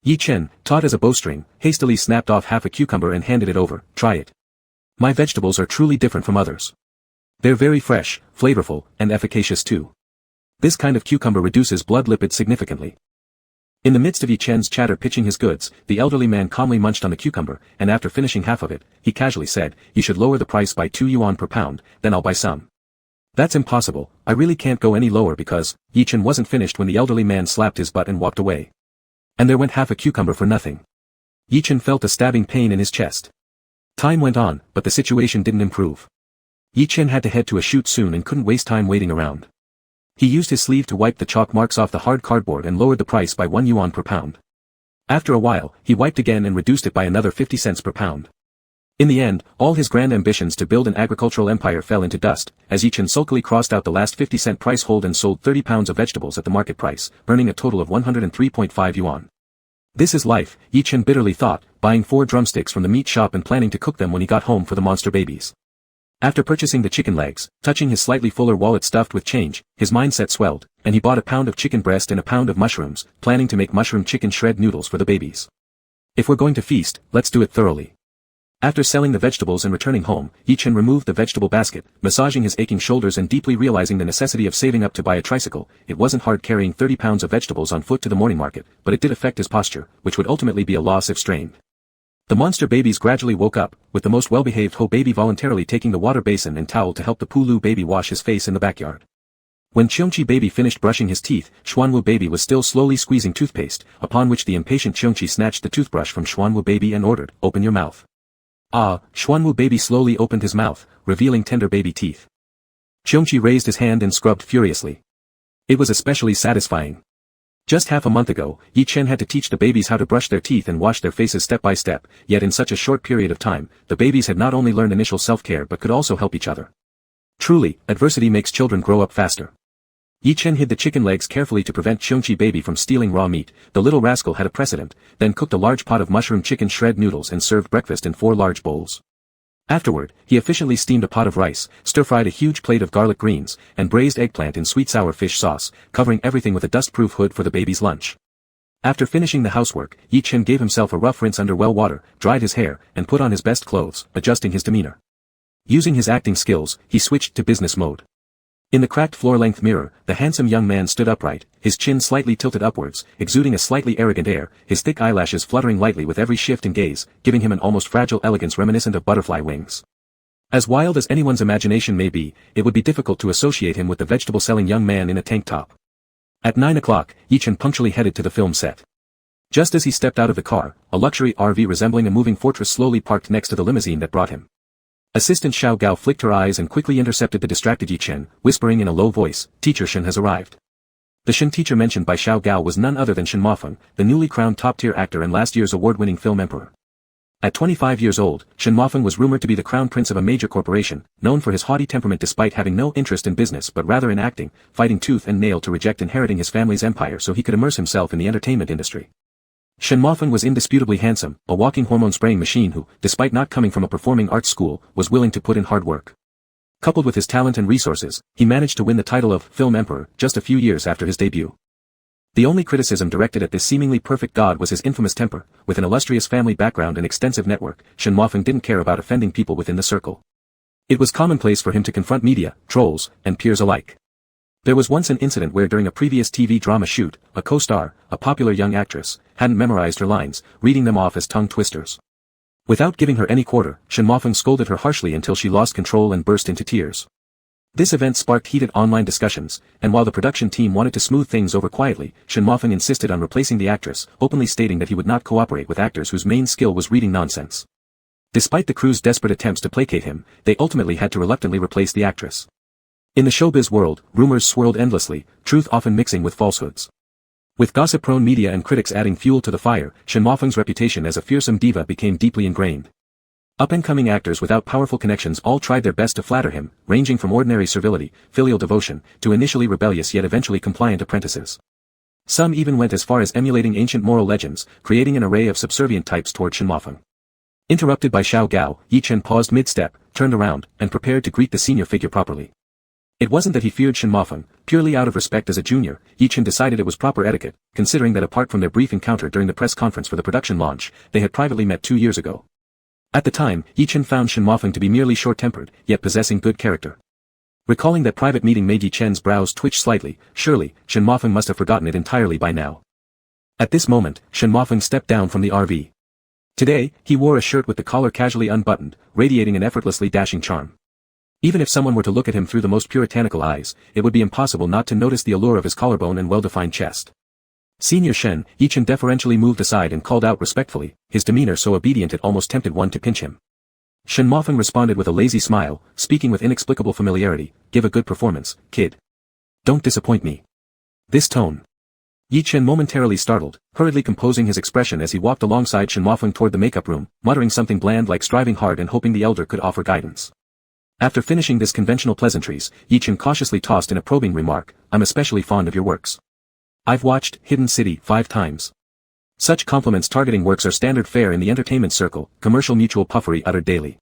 Yi-Chen, taut as a bowstring, hastily snapped off half a cucumber and handed it over, "Try it. My vegetables are truly different from others. They're very fresh, flavorful, and efficacious too. This kind of cucumber reduces blood lipids significantly." In the midst of Yi-Chen's chatter pitching his goods, the elderly man calmly munched on the cucumber, and after finishing half of it, he casually said, "You should lower the price by 2 yuan per pound, then I'll buy some." "That's impossible, I really can't go any lower because," Yi-Chen wasn't finished when the elderly man slapped his butt and walked away. "And there went half a cucumber for nothing. Yi Chen felt a stabbing pain in his chest. Time went on, but the situation didn't improve. Yi Chen had to head to a shoot soon and couldn't waste time waiting around. He used his sleeve to wipe the chalk marks off the hard cardboard and lowered the price by 1 yuan per pound. After a while, he wiped again and reduced it by another 50 cents per pound. In the end, all his grand ambitions to build an agricultural empire fell into dust, as Yi Chen sulkily crossed out the last 50-cent price hold and sold 30 pounds of vegetables at the market price, earning a total of 103.5 yuan. This is life, Yi Chen bitterly thought, buying 4 drumsticks from the meat shop and planning to cook them when he got home for the monster babies. After purchasing the chicken legs, touching his slightly fuller wallet stuffed with change, his mindset swelled, and he bought a pound of chicken breast and a pound of mushrooms, planning to make mushroom chicken shred noodles for the babies. If we're going to feast, let's do it thoroughly. After selling the vegetables and returning home, Yi Chen removed the vegetable basket, massaging his aching shoulders and deeply realizing the necessity of saving up to buy a tricycle. It wasn't hard carrying 30 pounds of vegetables on foot to the morning market, but it did affect his posture, which would ultimately be a loss if strained. The monster babies gradually woke up, with the most well-behaved Ho baby voluntarily taking the water basin and towel to help the Pulu baby wash his face in the backyard. When Cheongchi baby finished brushing his teeth, Xuanwu baby was still slowly squeezing toothpaste, upon which the impatient Cheongchi snatched the toothbrush from Xuanwu baby and ordered, "Open your mouth." Ah, Xuanwu baby slowly opened his mouth, revealing tender baby teeth. Cheongchi raised his hand and scrubbed furiously. It was especially satisfying. Just half a month ago, Yi Chen had to teach the babies how to brush their teeth and wash their faces step by step, yet in such a short period of time, the babies had not only learned initial self-care but could also help each other. Truly, adversity makes children grow up faster. Yi Chen hid the chicken legs carefully to prevent Cheongchi baby from stealing raw meat. The little rascal had a precedent, then cooked a large pot of mushroom chicken shred noodles and served breakfast in 4 large bowls. Afterward, he efficiently steamed a pot of rice, stir-fried a huge plate of garlic greens, and braised eggplant in sweet-sour fish sauce, covering everything with a dust-proof hood for the baby's lunch. After finishing the housework, Yi Chen gave himself a rough rinse under well water, dried his hair, and put on his best clothes, adjusting his demeanor. Using his acting skills, he switched to business mode. In the cracked floor-length mirror, the handsome young man stood upright, his chin slightly tilted upwards, exuding a slightly arrogant air, his thick eyelashes fluttering lightly with every shift and gaze, giving him an almost fragile elegance reminiscent of butterfly wings. As wild as anyone's imagination may be, it would be difficult to associate him with the vegetable-selling young man in a tank top. At 9 o'clock, Yi Chen punctually headed to the film set. Just as he stepped out of the car, a luxury RV resembling a moving fortress slowly parked next to the limousine that brought him. Assistant Xiao Gao flicked her eyes and quickly intercepted the distracted Yi Chen, whispering in a low voice, "Teacher Shen has arrived." The Shen teacher mentioned by Xiao Gao was none other than Shen Mofeng, the newly crowned top-tier actor and last year's award-winning film emperor. At 25 years old, Shen Mofeng was rumored to be the crown prince of a major corporation, known for his haughty temperament despite having no interest in business but rather in acting, fighting tooth and nail to reject inheriting his family's empire so he could immerse himself in the entertainment industry. Shen Mofeng was indisputably handsome, a walking hormone-spraying machine who, despite not coming from a performing arts school, was willing to put in hard work. Coupled with his talent and resources, he managed to win the title of Film Emperor just a few years after his debut. The only criticism directed at this seemingly perfect god was his infamous temper. With an illustrious family background and extensive network, Shen Mofeng didn't care about offending people within the circle. It was commonplace for him to confront media, trolls, and peers alike. There was once an incident where during a previous TV drama shoot, a co-star, a popular young actress, hadn't memorized her lines, reading them off as tongue twisters. Without giving her any quarter, Shen Mofeng scolded her harshly until she lost control and burst into tears. This event sparked heated online discussions, and while the production team wanted to smooth things over quietly, Shen Mofeng insisted on replacing the actress, openly stating that he would not cooperate with actors whose main skill was reading nonsense. Despite the crew's desperate attempts to placate him, they ultimately had to reluctantly replace the actress. In the showbiz world, rumors swirled endlessly, truth often mixing with falsehoods. With gossip-prone media and critics adding fuel to the fire, Shen Mofeng's reputation as a fearsome diva became deeply ingrained. Up-and-coming actors without powerful connections all tried their best to flatter him, ranging from ordinary servility, filial devotion, to initially rebellious yet eventually compliant apprentices. Some even went as far as emulating ancient moral legends, creating an array of subservient types toward Shen Mofeng. Interrupted by Xiao Gao, Yi Chen paused mid-step, turned around, and prepared to greet the senior figure properly. It wasn't that he feared Shen Mofeng, purely out of respect as a junior. Yi Chen decided it was proper etiquette, considering that apart from their brief encounter during the press conference for the production launch, they had privately met 2 years ago. At the time, Yi Chen found Shen Mofeng to be merely short-tempered, yet possessing good character. Recalling that private meeting made Yi Chen's brows twitch slightly. Surely, Shen Mofeng must have forgotten it entirely by now. At this moment, Shen Mofeng stepped down from the RV. Today, he wore a shirt with the collar casually unbuttoned, radiating an effortlessly dashing charm. Even if someone were to look at him through the most puritanical eyes, it would be impossible not to notice the allure of his collarbone and well-defined chest. Senior Shen, Yichen deferentially moved aside and called out respectfully, his demeanor so obedient it almost tempted one to pinch him. Shen Mofeng responded with a lazy smile, speaking with inexplicable familiarity, "Give a good performance, kid. Don't disappoint me." This tone. Yichen, momentarily startled, hurriedly composing his expression as he walked alongside Shen Mofeng toward the makeup room, muttering something bland like striving hard and hoping the elder could offer guidance. After finishing this conventional pleasantries, Yichen cautiously tossed in a probing remark, "I'm especially fond of your works. I've watched Hidden City 5 times. Such compliments targeting works are standard fare in the entertainment circle, commercial mutual puffery uttered daily.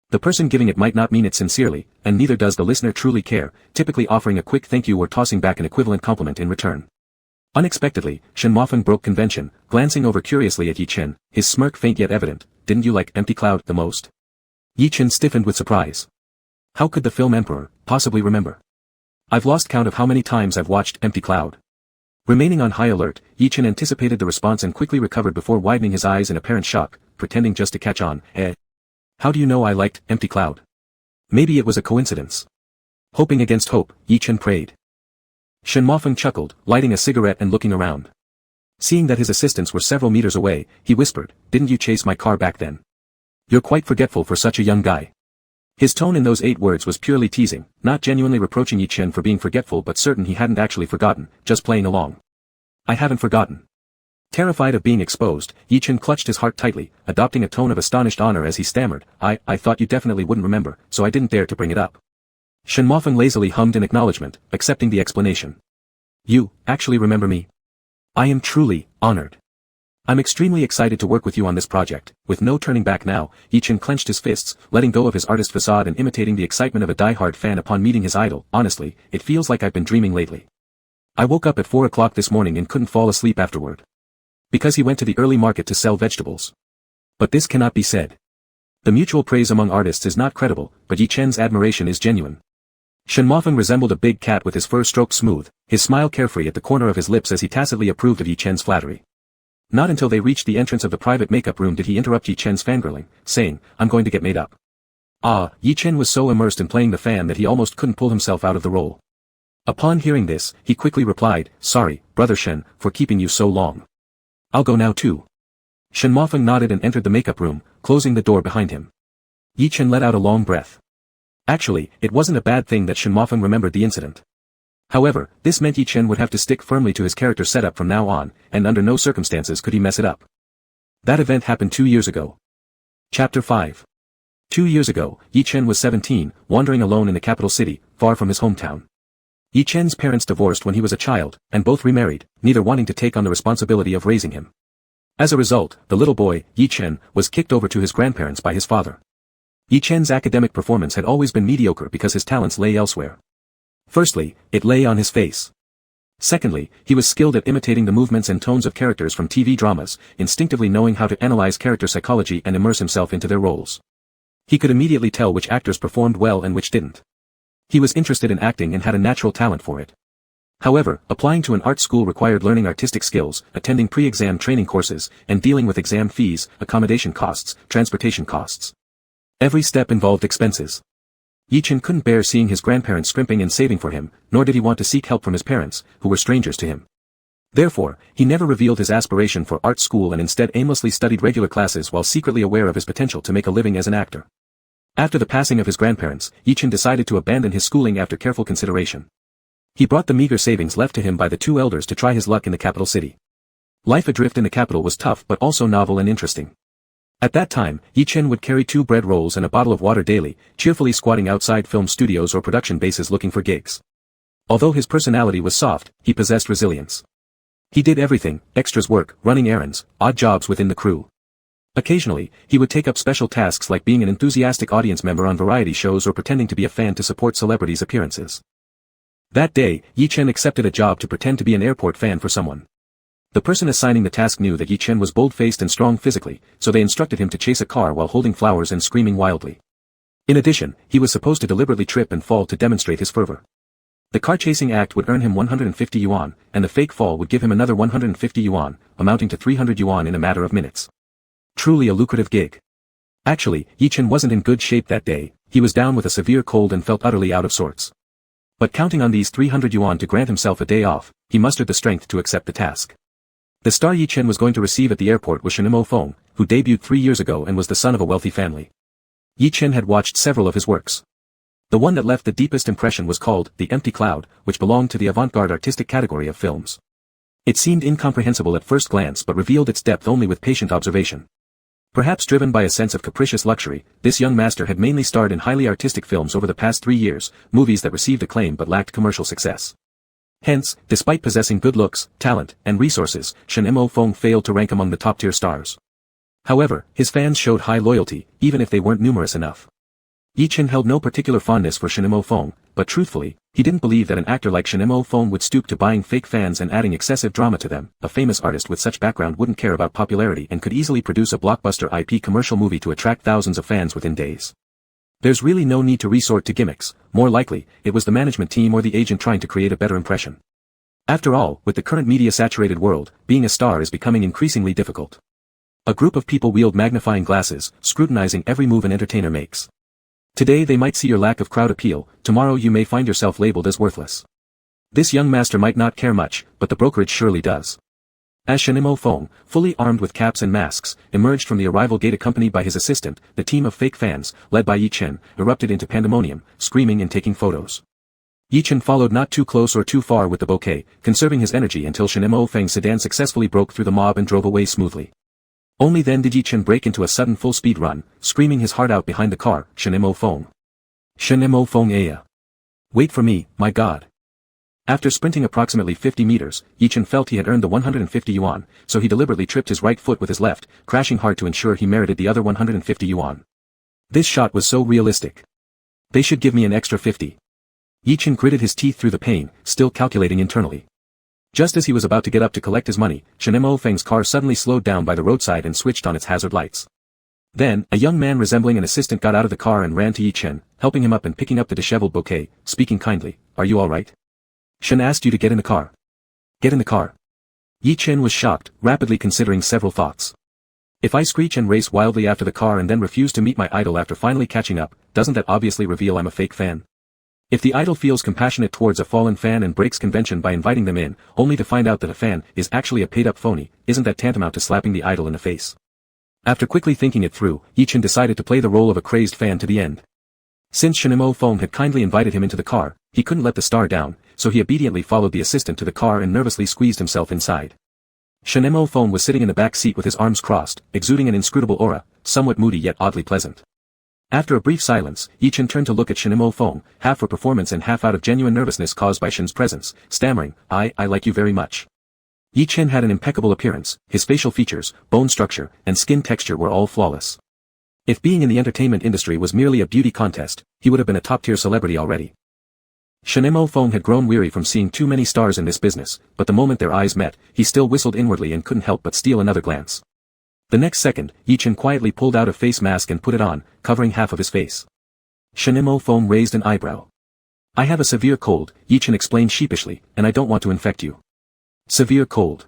The person giving it might not mean it sincerely, and neither does the listener truly care, typically offering a quick thank you or tossing back an equivalent compliment in return." Unexpectedly, Shen Mofeng broke convention, glancing over curiously at Yi Chen, his smirk faint yet evident. "Didn't you like Empty Cloud the most?" Yi Chen stiffened with surprise. How could the film emperor possibly remember? "I've lost count of how many times I've watched Empty Cloud." Remaining on high alert, Yi Chen anticipated the response and quickly recovered before widening his eyes in apparent shock, pretending just to catch on. How do you know I liked Empty Cloud?" Maybe it was a coincidence. Hoping against hope, Yi Chen prayed. Shen Mofeng chuckled, lighting a cigarette and looking around. Seeing that his assistants were several meters away, he whispered, "Didn't you chase my car back then? You're quite forgetful for such a young guy." His tone in those 8 words was purely teasing, not genuinely reproaching Yi Chen for being forgetful but certain he hadn't actually forgotten, just playing along. "I haven't forgotten." Terrified of being exposed, Yi Chen clutched his heart tightly, adopting a tone of astonished honor as he stammered, I thought you definitely wouldn't remember, so I didn't dare to bring it up." Shen Mofeng lazily hummed in acknowledgement, accepting the explanation. "You actually remember me? I am truly honored. I'm extremely excited to work with you on this project." With no turning back now, Yi Chen clenched his fists, letting go of his artist facade and imitating the excitement of a die-hard fan upon meeting his idol. "Honestly, it feels like I've been dreaming lately. I woke up at 4 o'clock this morning and couldn't fall asleep afterward." Because he went to the early market to sell vegetables. But this cannot be said. The mutual praise among artists is not credible, but Yi Chen's admiration is genuine. Shen Mofeng resembled a big cat with his fur stroked smooth, his smile carefree at the corner of his lips as he tacitly approved of Yi Chen's flattery. Not until they reached the entrance of the private makeup room did he interrupt Yi Chen's fangirling, saying, "I'm going to get made up." Yi Chen was so immersed in playing the fan that he almost couldn't pull himself out of the role. Upon hearing this, he quickly replied, "Sorry, Brother Shen, for keeping you so long. I'll go now too." Shen Mofeng nodded and entered the makeup room, closing the door behind him. Yi Chen let out a long breath. Actually, it wasn't a bad thing that Shen Mofeng remembered the incident. However, this meant Yi Chen would have to stick firmly to his character setup from now on, and under no circumstances could he mess it up. That event happened 2 years ago. Chapter 5. 2 years ago, Yi Chen was 17, wandering alone in the capital city, far from his hometown. Yi Chen's parents divorced when he was a child, and both remarried, neither wanting to take on the responsibility of raising him. As a result, the little boy, Yi Chen, was kicked over to his grandparents by his father. Yi Chen's academic performance had always been mediocre because his talents lay elsewhere. Firstly, it lay on his face. Secondly, he was skilled at imitating the movements and tones of characters from TV dramas, instinctively knowing how to analyze character psychology and immerse himself into their roles. He could immediately tell which actors performed well and which didn't. He was interested in acting and had a natural talent for it. However, applying to an art school required learning artistic skills, attending pre-exam training courses, and dealing with exam fees, accommodation costs, transportation costs. Every step involved expenses. Yi Chen couldn't bear seeing his grandparents scrimping and saving for him, nor did he want to seek help from his parents, who were strangers to him. Therefore, he never revealed his aspiration for art school and instead aimlessly studied regular classes while secretly aware of his potential to make a living as an actor. After the passing of his grandparents, Yi Chen decided to abandon his schooling after careful consideration. He brought the meager savings left to him by the 2 elders to try his luck in the capital city. Life adrift in the capital was tough but also novel and interesting. At that time, Yi Chen would carry 2 bread rolls and a bottle of water daily, cheerfully squatting outside film studios or production bases looking for gigs. Although his personality was soft, he possessed resilience. He did everything, extras work, running errands, odd jobs within the crew. Occasionally, he would take up special tasks like being an enthusiastic audience member on variety shows or pretending to be a fan to support celebrities' appearances. That day, Yi Chen accepted a job to pretend to be an airport fan for someone. The person assigning the task knew that Yi Chen was bold-faced and strong physically, so they instructed him to chase a car while holding flowers and screaming wildly. In addition, he was supposed to deliberately trip and fall to demonstrate his fervor. The car-chasing act would earn him 150 yuan, and the fake fall would give him another 150 yuan, amounting to 300 yuan in a matter of minutes. Truly a lucrative gig. Actually, Yi Chen wasn't in good shape that day, he was down with a severe cold and felt utterly out of sorts. But counting on these 300 yuan to grant himself a day off, he mustered the strength to accept the task. The star Yi Chen was going to receive at the airport was Shen Feng, who debuted 3 years ago and was the son of a wealthy family. Yi Chen had watched several of his works. The one that left the deepest impression was called The Empty Cloud, which belonged to the avant-garde artistic category of films. It seemed incomprehensible at first glance but revealed its depth only with patient observation. Perhaps driven by a sense of capricious luxury, this young master had mainly starred in highly artistic films over the past 3 years, movies that received acclaim but lacked commercial success. Hence, despite possessing good looks, talent, and resources, Shen Feng failed to rank among the top-tier stars. However, his fans showed high loyalty, even if they weren't numerous enough. Yi Chen held no particular fondness for Shen Feng, but truthfully, he didn't believe that an actor like Shen Feng would stoop to buying fake fans and adding excessive drama to them. A famous artist with such background wouldn't care about popularity and could easily produce a blockbuster IP commercial movie to attract thousands of fans within days. There's really no need to resort to gimmicks, more likely, it was the management team or the agent trying to create a better impression. After all, with the current media-saturated world, being a star is becoming increasingly difficult. A group of people wield magnifying glasses, scrutinizing every move an entertainer makes. Today they might see your lack of crowd appeal, tomorrow you may find yourself labeled as worthless. This young master might not care much, but the brokerage surely does. As Shen Feng, fully armed with caps and masks, emerged from the arrival gate accompanied by his assistant, the team of fake fans, led by Yi Chen, erupted into pandemonium, screaming and taking photos. Yi Chen followed not too close or too far with the bouquet, conserving his energy until Shen Feng's sedan successfully broke through the mob and drove away smoothly. Only then did Yi Chen break into a sudden full-speed run, screaming his heart out behind the car, Shen Feng. Shen Feng Aya. Wait for me, my god. After sprinting approximately 50 meters, Yi Chen felt he had earned the 150 yuan, so he deliberately tripped his right foot with his left, crashing hard to ensure he merited the other 150 yuan. This shot was so realistic. They should give me an extra 50. Yi Chen gritted his teeth through the pain, still calculating internally. Just as he was about to get up to collect his money, Shen Feng's car suddenly slowed down by the roadside and switched on its hazard lights. Then, a young man resembling an assistant got out of the car and ran to Yi Chen, helping him up and picking up the disheveled bouquet, speaking kindly, "Are you all right? Shen asked you to get in the car." "Get in the car." Yi Chen was shocked, rapidly considering several thoughts. If I screech and race wildly after the car and then refuse to meet my idol after finally catching up, doesn't that obviously reveal I'm a fake fan? If the idol feels compassionate towards a fallen fan and breaks convention by inviting them in, only to find out that a fan is actually a paid-up phony, isn't that tantamount to slapping the idol in the face? After quickly thinking it through, Yi Chen decided to play the role of a crazed fan to the end. Since Shen Feng had kindly invited him into the car, he couldn't let the star down, so he obediently followed the assistant to the car and nervously squeezed himself inside. Shen Feng was sitting in the back seat with his arms crossed, exuding an inscrutable aura, somewhat moody yet oddly pleasant. After a brief silence, Yi Chen turned to look at Shen Feng, half for performance and half out of genuine nervousness caused by Shen's presence, stammering, I like you very much. Yi Chen had an impeccable appearance, his facial features, bone structure, and skin texture were all flawless. If being in the entertainment industry was merely a beauty contest, he would have been a top-tier celebrity already. Shen Feng had grown weary from seeing too many stars in this business, but the moment their eyes met, he still whistled inwardly and couldn't help but steal another glance. The next second, Yi Chen quietly pulled out a face mask and put it on, covering half of his face. Shen Feng raised an eyebrow. I have a severe cold, Yi Chen explained sheepishly, and I don't want to infect you. Severe cold.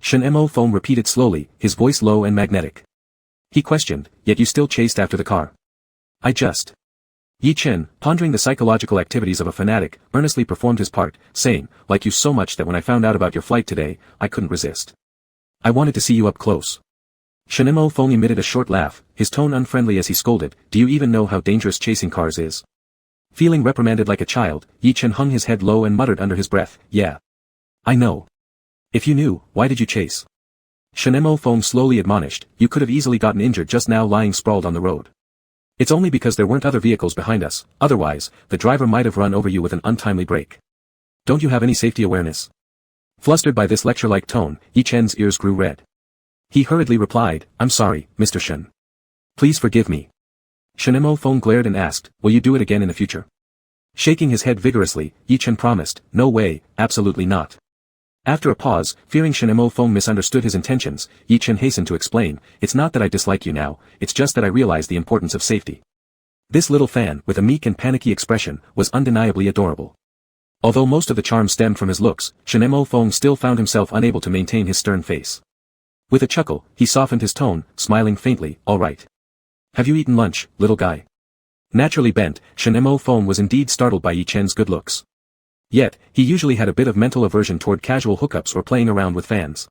Shen Feng repeated slowly, his voice low and magnetic. He questioned, yet you still chased after the car. I just. Yi Chen, pondering the psychological activities of a fanatic, earnestly performed his part, saying, like you so much that when I found out about your flight today, I couldn't resist. I wanted to see you up close. Shen Feng emitted a short laugh, his tone unfriendly as he scolded, do you even know how dangerous chasing cars is? Feeling reprimanded like a child, Yi Chen hung his head low and muttered under his breath, yeah. I know. If you knew, why did you chase? Shen Feng slowly admonished, you could have easily gotten injured just now lying sprawled on the road. It's only because there weren't other vehicles behind us, otherwise, the driver might have run over you with an untimely brake. Don't you have any safety awareness? Flustered by this lecture-like tone, Yi Chen's ears grew red. He hurriedly replied, I'm sorry, Mr. Shen. Please forgive me. Shen Feng glared and asked, will you do it again in the future? Shaking his head vigorously, Yi Chen promised, no way, absolutely not. After a pause, fearing Shen Feng misunderstood his intentions, Yi Chen hastened to explain, it's not that I dislike you now, it's just that I realize the importance of safety. This little fan, with a meek and panicky expression, was undeniably adorable. Although most of the charm stemmed from his looks, Shen Feng still found himself unable to maintain his stern face. With a chuckle, he softened his tone, smiling faintly, all right. Have you eaten lunch, little guy? Naturally bent, Shen Feng was indeed startled by Yi Chen's good looks. Yet, he usually had a bit of mental aversion toward casual hookups or playing around with fans.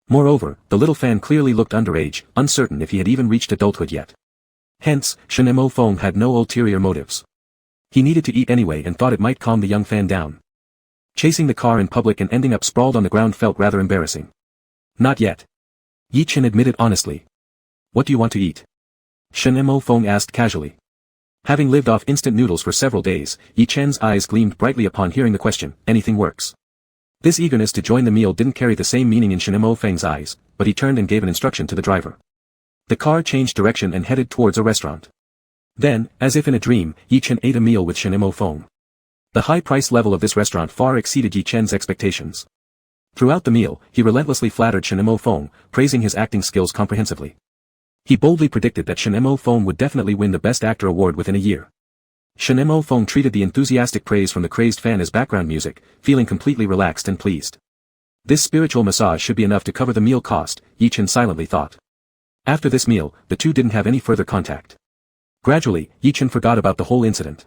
Moreover, the little fan clearly looked underage, uncertain if he had even reached adulthood yet. Hence, Shinemo Fong had no ulterior motives. He needed to eat anyway and thought it might calm the young fan down. Chasing the car in public and ending up sprawled on the ground felt rather embarrassing. Not yet. Yi Chen admitted honestly. What do you want to eat? Shinemo Fong asked casually. Having lived off instant noodles for several days, Yi Chen's eyes gleamed brightly upon hearing the question, anything works. This eagerness to join the meal didn't carry the same meaning in Shinemo Feng's eyes, but he turned and gave an instruction to the driver. The car changed direction and headed towards a restaurant. Then, as if in a dream, Yi Chen ate a meal with Shinemo Feng. The high price level of this restaurant far exceeded Yi Chen's expectations. Throughout the meal, he relentlessly flattered Shinemo Feng, praising his acting skills comprehensively. He boldly predicted that Shinemo Feng would definitely win the Best Actor award within a year. Shinemo Feng treated the enthusiastic praise from the crazed fan as background music, feeling completely relaxed and pleased. This spiritual massage should be enough to cover the meal cost, Yi Chen silently thought. After this meal, the two didn't have any further contact. Gradually, Yi Chen forgot about the whole incident.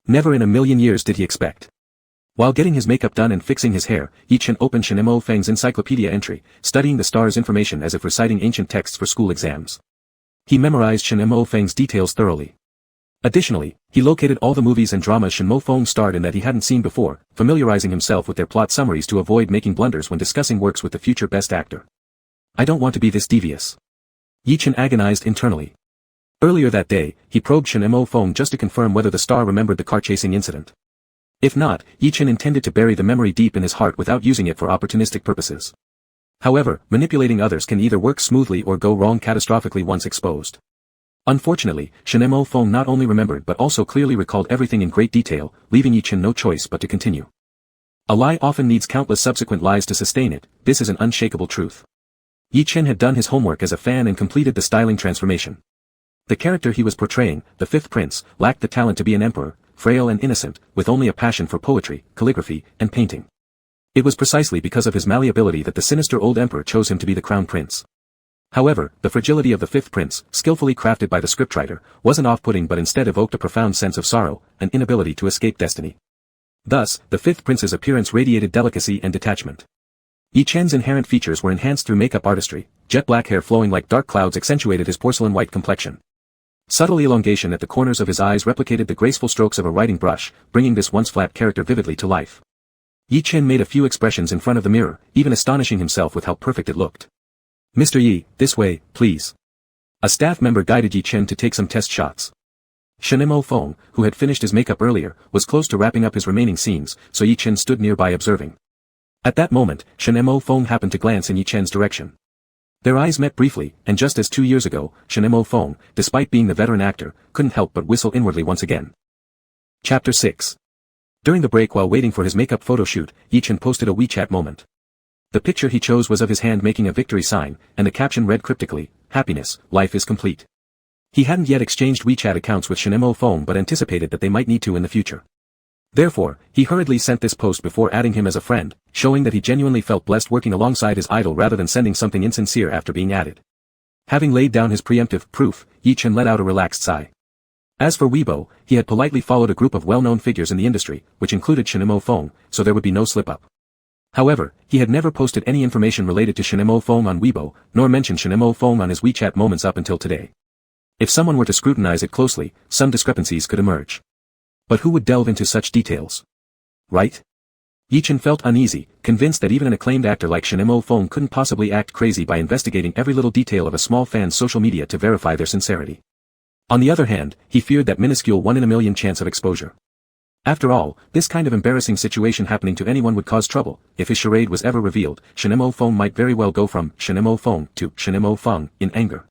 Never in a million years did he expect. While getting his makeup done and fixing his hair, Yi Chen opened Shinemo Feng's encyclopedia entry, studying the star's information as if reciting ancient texts for school exams. He memorized Shinemo Feng's details thoroughly. Additionally, he located all the movies and dramas Shinemo Feng starred in that he hadn't seen before, familiarizing himself with their plot summaries to avoid making blunders when discussing works with the future Best Actor. I don't want to be this devious. Yi Chen agonized internally. Earlier that day, he probed Shinemo Feng just to confirm whether the star remembered the car-chasing incident. If not, Yi Chen intended to bury the memory deep in his heart without using it for opportunistic purposes. However, manipulating others can either work smoothly or go wrong catastrophically once exposed. Unfortunately, Shinemo Feng not only remembered but also clearly recalled everything in great detail, leaving Yi Chen no choice but to continue. A lie often needs countless subsequent lies to sustain it, this is an unshakable truth. Yi Chen had done his homework as a fan and completed the styling transformation. The character he was portraying, the fifth prince, lacked the talent to be an emperor, frail and innocent, with only a passion for poetry, calligraphy, and painting. It was precisely because of his malleability that the sinister old emperor chose him to be the crown prince. However, the fragility of the fifth prince, skillfully crafted by the scriptwriter, wasn't off-putting but instead evoked a profound sense of sorrow, an inability to escape destiny. Thus, the fifth prince's appearance radiated delicacy and detachment. Yi Chen's inherent features were enhanced through makeup artistry, jet black hair flowing like dark clouds accentuated his porcelain-white complexion. Subtle elongation at the corners of his eyes replicated the graceful strokes of a writing brush, bringing this once flat character vividly to life. Yi Chen made a few expressions in front of the mirror, even astonishing himself with how perfect it looked. Mr. Yi, this way, please. A staff member guided Yi Chen to take some test shots. Shinemo Feng, who had finished his makeup earlier, was close to wrapping up his remaining scenes, so Yi Chen stood nearby observing. At that moment, Shinemo Feng happened to glance in Yi Chen's direction. Their eyes met briefly, and just as 2 years ago, Shinemo Feng, despite being the veteran actor, couldn't help but whistle inwardly once again. Chapter 6. During the break while waiting for his makeup photo shoot, Yi Chen posted a WeChat moment. The picture he chose was of his hand making a victory sign, and the caption read cryptically, "Happiness, life is complete." He hadn't yet exchanged WeChat accounts with Shinemo Feng but anticipated that they might need to in the future. Therefore, he hurriedly sent this post before adding him as a friend, showing that he genuinely felt blessed working alongside his idol rather than sending something insincere after being added. Having laid down his preemptive proof, Yi Chen let out a relaxed sigh. As for Weibo, he had politely followed a group of well-known figures in the industry, which included Shinemo Feng, so there would be no slip-up. However, he had never posted any information related to Shinemo Feng on Weibo, nor mentioned Shinemo Feng on his WeChat moments up until today. If someone were to scrutinize it closely, some discrepancies could emerge. But who would delve into such details? Right? Yi Chen felt uneasy, convinced that even an acclaimed actor like Shinemo Feng couldn't possibly act crazy by investigating every little detail of a small fan's social media to verify their sincerity. On the other hand, he feared that minuscule 1 in a million chance of exposure. After all, this kind of embarrassing situation happening to anyone would cause trouble. If his charade was ever revealed, Shinemo Feng might very well go from Shinemo Feng to Shinemo Feng in anger.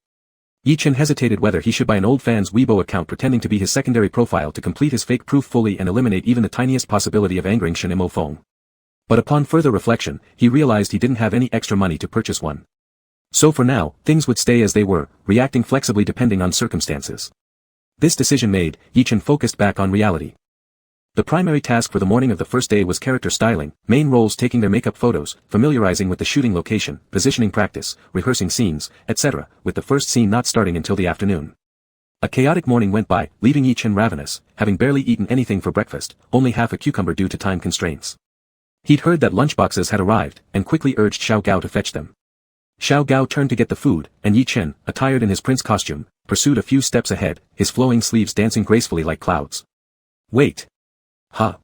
Yi Chen hesitated whether he should buy an old fan's Weibo account pretending to be his secondary profile to complete his fake proof fully and eliminate even the tiniest possibility of angering Shinemo Feng. But upon further reflection, he realized he didn't have any extra money to purchase one. So for now, things would stay as they were, reacting flexibly depending on circumstances. This decision made, Yi Chen focused back on reality. The primary task for the morning of the first day was character styling, main roles taking their makeup photos, familiarizing with the shooting location, positioning practice, rehearsing scenes, etc., with the first scene not starting until the afternoon. A chaotic morning went by, leaving Yi Chen ravenous, having barely eaten anything for breakfast, only half a cucumber due to time constraints. He'd heard that lunchboxes had arrived, and quickly urged Xiao Gao to fetch them. Xiao Gao turned to get the food, and Yi Chen, attired in his prince costume, pursued a few steps ahead, his flowing sleeves dancing gracefully like clouds. Wait. Huh.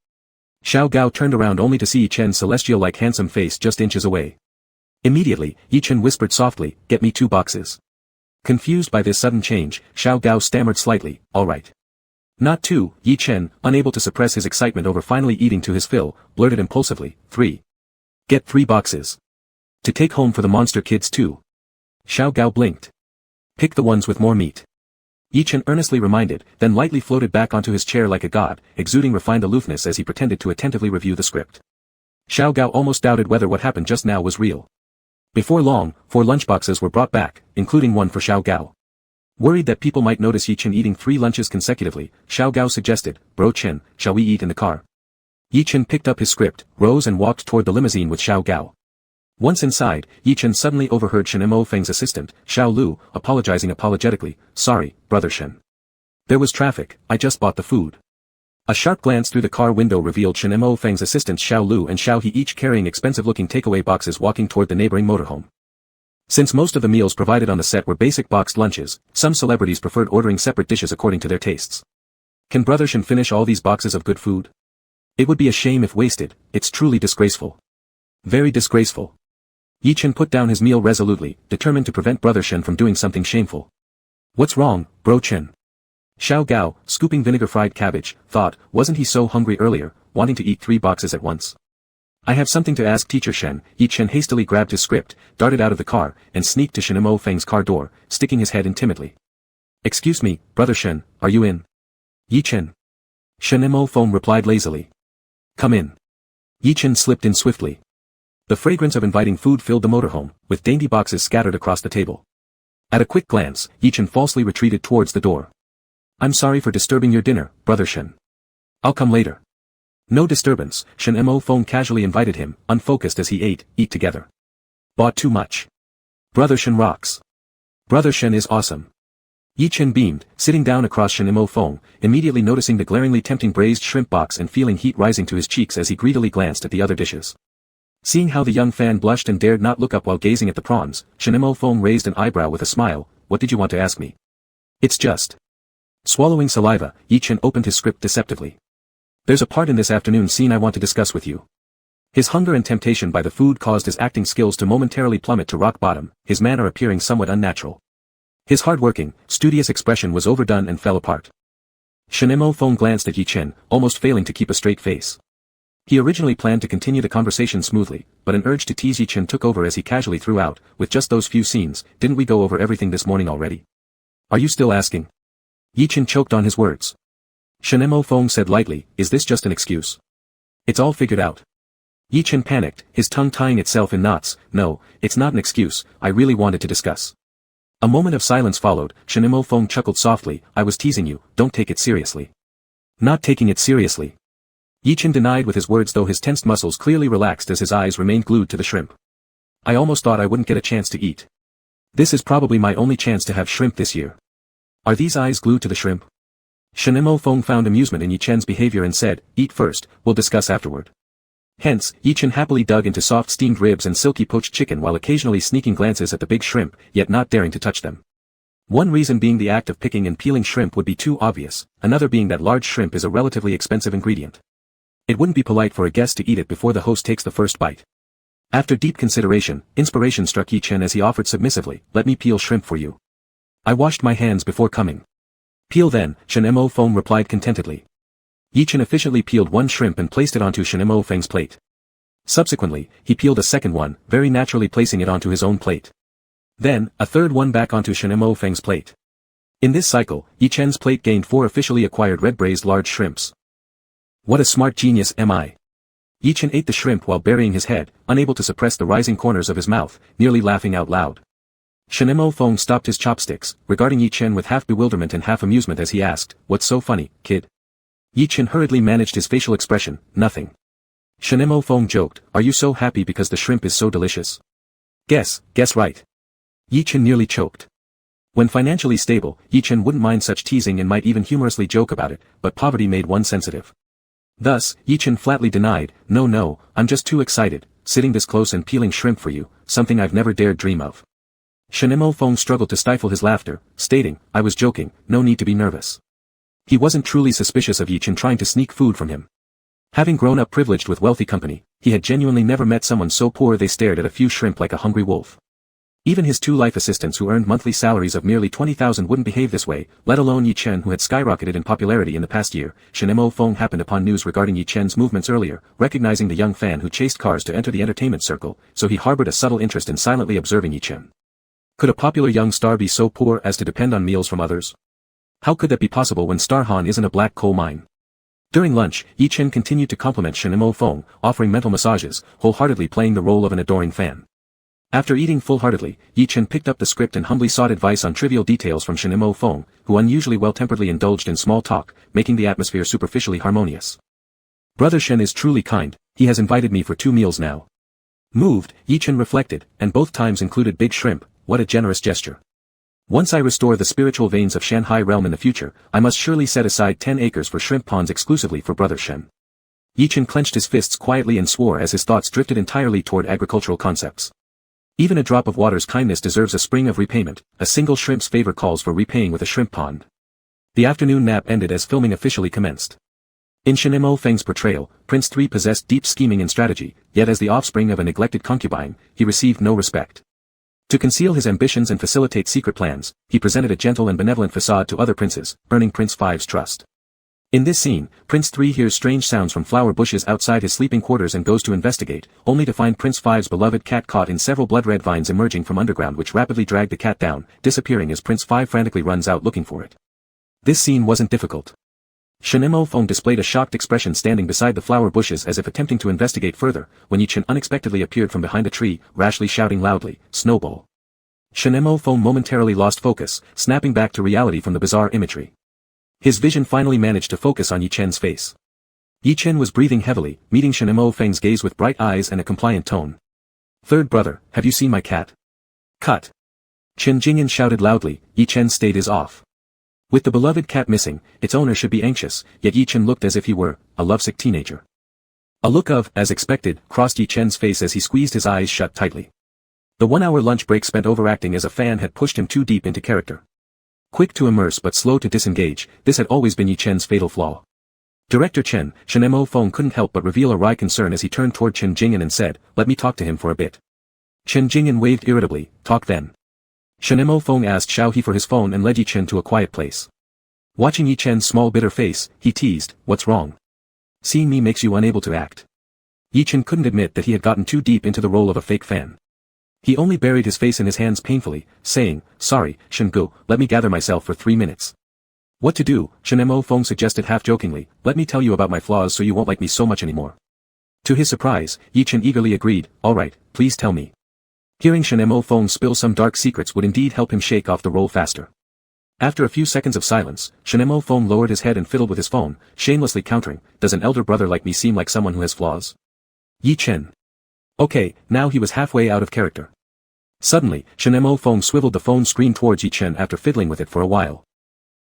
Xiao Gao turned around only to see Yi Chen's celestial-like handsome face just inches away. Immediately, Yi Chen whispered softly, "Get me 2 boxes." Confused by this sudden change, Xiao Gao stammered slightly, "All right." "Not 2, Yi Chen, unable to suppress his excitement over finally eating to his fill, blurted impulsively, "3. Get 3 boxes. To take home for the monster kids too." Xiao Gao blinked. "Pick the ones with more meat." Yi Chen earnestly reminded, then lightly floated back onto his chair like a god, exuding refined aloofness as he pretended to attentively review the script. Xiao Gao almost doubted whether what happened just now was real. Before long, 4 lunchboxes were brought back, including one for Xiao Gao. Worried that people might notice Yi Chen eating 3 lunches consecutively, Xiao Gao suggested, "Bro Chen, shall we eat in the car?" Yi Chen picked up his script, rose and walked toward the limousine with Xiao Gao. Once inside, Yi Chen suddenly overheard Shen Mo Feng's assistant, Xiao Lu, apologizing apologetically, "Sorry, brother Shen. There was traffic, I just bought the food." A sharp glance through the car window revealed Shen Mo Feng's assistants Xiao Lu and Xiao He each carrying expensive-looking takeaway boxes walking toward the neighboring motorhome. Since most of the meals provided on the set were basic boxed lunches, some celebrities preferred ordering separate dishes according to their tastes. Can brother Shen finish all these boxes of good food? It would be a shame if wasted, it's truly disgraceful. Very disgraceful. Yi Chen put down his meal resolutely, determined to prevent brother Shen from doing something shameful. "What's wrong, bro Chen?" Xiao Gao, scooping vinegar-fried cabbage, thought, wasn't he so hungry earlier, wanting to eat 3 boxes at once? "I have something to ask teacher Shen." Yi Chen hastily grabbed his script, darted out of the car, and sneaked to Shen Mo Feng's car door, sticking his head in timidly. "Excuse me, brother Shen, are you in?" "Yi Chen." Shen Mo Feng replied lazily. "Come in." Yi Chen slipped in swiftly. The fragrance of inviting food filled the motorhome, with dainty boxes scattered across the table. At a quick glance, Yi Chen falsely retreated towards the door. "I'm sorry for disturbing your dinner, brother Shen. I'll come later." "No disturbance," Shen Mo Feng casually invited him, unfocused as he eat together. "Bought too much. Brother Shen rocks. Brother Shen is awesome." Yi Chen beamed, sitting down across Shen Mo Feng, immediately noticing the glaringly tempting braised shrimp box and feeling heat rising to his cheeks as he greedily glanced at the other dishes. Seeing how the young fan blushed and dared not look up while gazing at the prawns, Shen Mo Feng raised an eyebrow with a smile. "What did you want to ask me?" "It's just..." Swallowing saliva, Yi Chen opened his script deceptively. "There's a part in this afternoon scene I want to discuss with you." His hunger and temptation by the food caused his acting skills to momentarily plummet to rock bottom, his manner appearing somewhat unnatural. His hard-working, studious expression was overdone and fell apart. Shen Mo Feng glanced at Yi Chen, almost failing to keep a straight face. He originally planned to continue the conversation smoothly, but an urge to tease Yi Chen took over as he casually threw out, "With just those few scenes, didn't we go over everything this morning already? Are you still asking?" Yi Chen choked on his words. Shen Mo Feng said lightly, "Is this just an excuse? It's all figured out." Yi Chen panicked, his tongue tying itself in knots. "No, it's not an excuse, I really wanted to discuss." A moment of silence followed. Shen Mo Feng chuckled softly, "I was teasing you, don't take it seriously." "Not taking it seriously." Yi Chen denied with his words, though his tensed muscles clearly relaxed as his eyes remained glued to the shrimp. "I almost thought I wouldn't get a chance to eat. This is probably my only chance to have shrimp this year." "Are these eyes glued to the shrimp?" Shen Mo Feng found amusement in Yi Chen's behavior and said, "Eat first, we'll discuss afterward." Hence, Yi Chen happily dug into soft steamed ribs and silky poached chicken while occasionally sneaking glances at the big shrimp, yet not daring to touch them. One reason being the act of picking and peeling shrimp would be too obvious, another being that large shrimp is a relatively expensive ingredient. It wouldn't be polite for a guest to eat it before the host takes the first bite. After deep consideration, inspiration struck Yi Chen as he offered submissively, "Let me peel shrimp for you. I washed my hands before coming." "Peel then," Shen Mo Feng replied contentedly. Yi Chen efficiently peeled one shrimp and placed it onto Shen Mo Feng's plate. Subsequently, he peeled a second one, very naturally placing it onto his own plate. Then, a third one back onto Shen Mo Feng's plate. In this cycle, Yi Chen's plate gained 4 officially acquired red braised large shrimps. What a smart genius am I. Yi Chen ate the shrimp while burying his head, unable to suppress the rising corners of his mouth, nearly laughing out loud. Shen Mo Feng stopped his chopsticks, regarding Yi Chen with half bewilderment and half amusement as he asked, "What's so funny, kid?" Yi Chen hurriedly managed his facial expression, "Nothing." Shen Mo Feng joked, "Are you so happy because the shrimp is so delicious?" Guess right." Yi Chen nearly choked. When financially stable, Yi Chen wouldn't mind such teasing and might even humorously joke about it, but poverty made one sensitive. Thus, Yi Chen flatly denied, No, I'm just too excited, sitting this close and peeling shrimp for you, something I've never dared dream of. Shenemo Feng struggled to stifle his laughter, stating, I was joking, no need to be nervous. He wasn't truly suspicious of Yi Chen trying to sneak food from him. Having grown up privileged with wealthy company, he had genuinely never met someone so poor they stared at a few shrimp like a hungry wolf. Even his 2 life assistants who earned monthly salaries of merely 20,000 wouldn't behave this way, let alone Yi Chen who had skyrocketed in popularity in the past year. Shenemo Feng happened upon news regarding Yi Chen's movements earlier, recognizing the young fan who chased cars to enter the entertainment circle, so he harbored a subtle interest in silently observing Yi Chen. Could a popular young star be so poor as to depend on meals from others? How could that be possible when Star Han isn't a black coal mine? During lunch, Yi Chen continued to compliment Shenemo Feng, offering mental massages, wholeheartedly playing the role of an adoring fan. After eating full-heartedly, Yi Chen picked up the script and humbly sought advice on trivial details from Shenemo Feng, who unusually well-temperedly indulged in small talk, making the atmosphere superficially harmonious. Brother Shen is truly kind, he has invited me for 2 meals now. Moved, Yi Chen reflected, and both times included big shrimp, what a generous gesture. Once I restore the spiritual veins of Shanghai realm in the future, I must surely set aside 10 acres for shrimp ponds exclusively for Brother Shen. Yi Chen clenched his fists quietly and swore as his thoughts drifted entirely toward agricultural concepts. Even a drop of water's kindness deserves a spring of repayment, a single shrimp's favor calls for repaying with a shrimp pond. The afternoon nap ended as filming officially commenced. In Shenemo Feng's portrayal, Prince 3 possessed deep scheming and strategy, yet as the offspring of a neglected concubine, he received no respect. To conceal his ambitions and facilitate secret plans, he presented a gentle and benevolent facade to other princes, earning Prince 5's trust. In this scene, Prince 3 hears strange sounds from flower bushes outside his sleeping quarters and goes to investigate, only to find Prince 5's beloved cat caught in several blood-red vines emerging from underground which rapidly drag the cat down, disappearing as Prince 5 frantically runs out looking for it. This scene wasn't difficult. Shenemo Feng displayed a shocked expression standing beside the flower bushes as if attempting to investigate further, when Yi Chen unexpectedly appeared from behind a tree, rashly shouting loudly, Snowball. Shenemo Feng momentarily lost focus, snapping back to reality from the bizarre imagery. His vision finally managed to focus on Yi Chen's face. Yi Chen was breathing heavily, meeting Shenemo Feng's gaze with bright eyes and a compliant tone. Third brother, have you seen my cat? Cut. Chen Jingyan shouted loudly, Yi Chen's state is off. With the beloved cat missing, its owner should be anxious, yet Yi Chen looked as if he were a lovesick teenager. A look of, as expected, crossed Yi Chen's face as he squeezed his eyes shut tightly. The 1-hour lunch break spent overacting as a fan had pushed him too deep into character. Quick to immerse but slow to disengage, this had always been Yi Chen's fatal flaw. Director Chen, Shenemo Feng couldn't help but reveal a wry concern as he turned toward Chen Jingyan and said, let me talk to him for a bit. Chen Jingyan waved irritably, talk then. Shenemo Feng asked Xiao He for his phone and led Yi Chen to a quiet place. Watching Yi Chen's small bitter face, he teased, what's wrong? Seeing me makes you unable to act. Yi Chen couldn't admit that he had gotten too deep into the role of a fake fan. He only buried his face in his hands painfully, saying, sorry, Shen Gu, let me gather myself for 3 minutes. What to do, Shenemo Feng suggested half-jokingly, let me tell you about my flaws so you won't like me so much anymore. To his surprise, Yi Chen eagerly agreed, alright, please tell me. Hearing Shenemo Feng spill some dark secrets would indeed help him shake off the role faster. After a few seconds of silence, Shenemo Feng lowered his head and fiddled with his phone, shamelessly countering, does an elder brother like me seem like someone who has flaws? Yi Chen. Okay, now he was halfway out of character. Suddenly, Shenemo Feng swiveled the phone screen towards Yi Chen after fiddling with it for a while.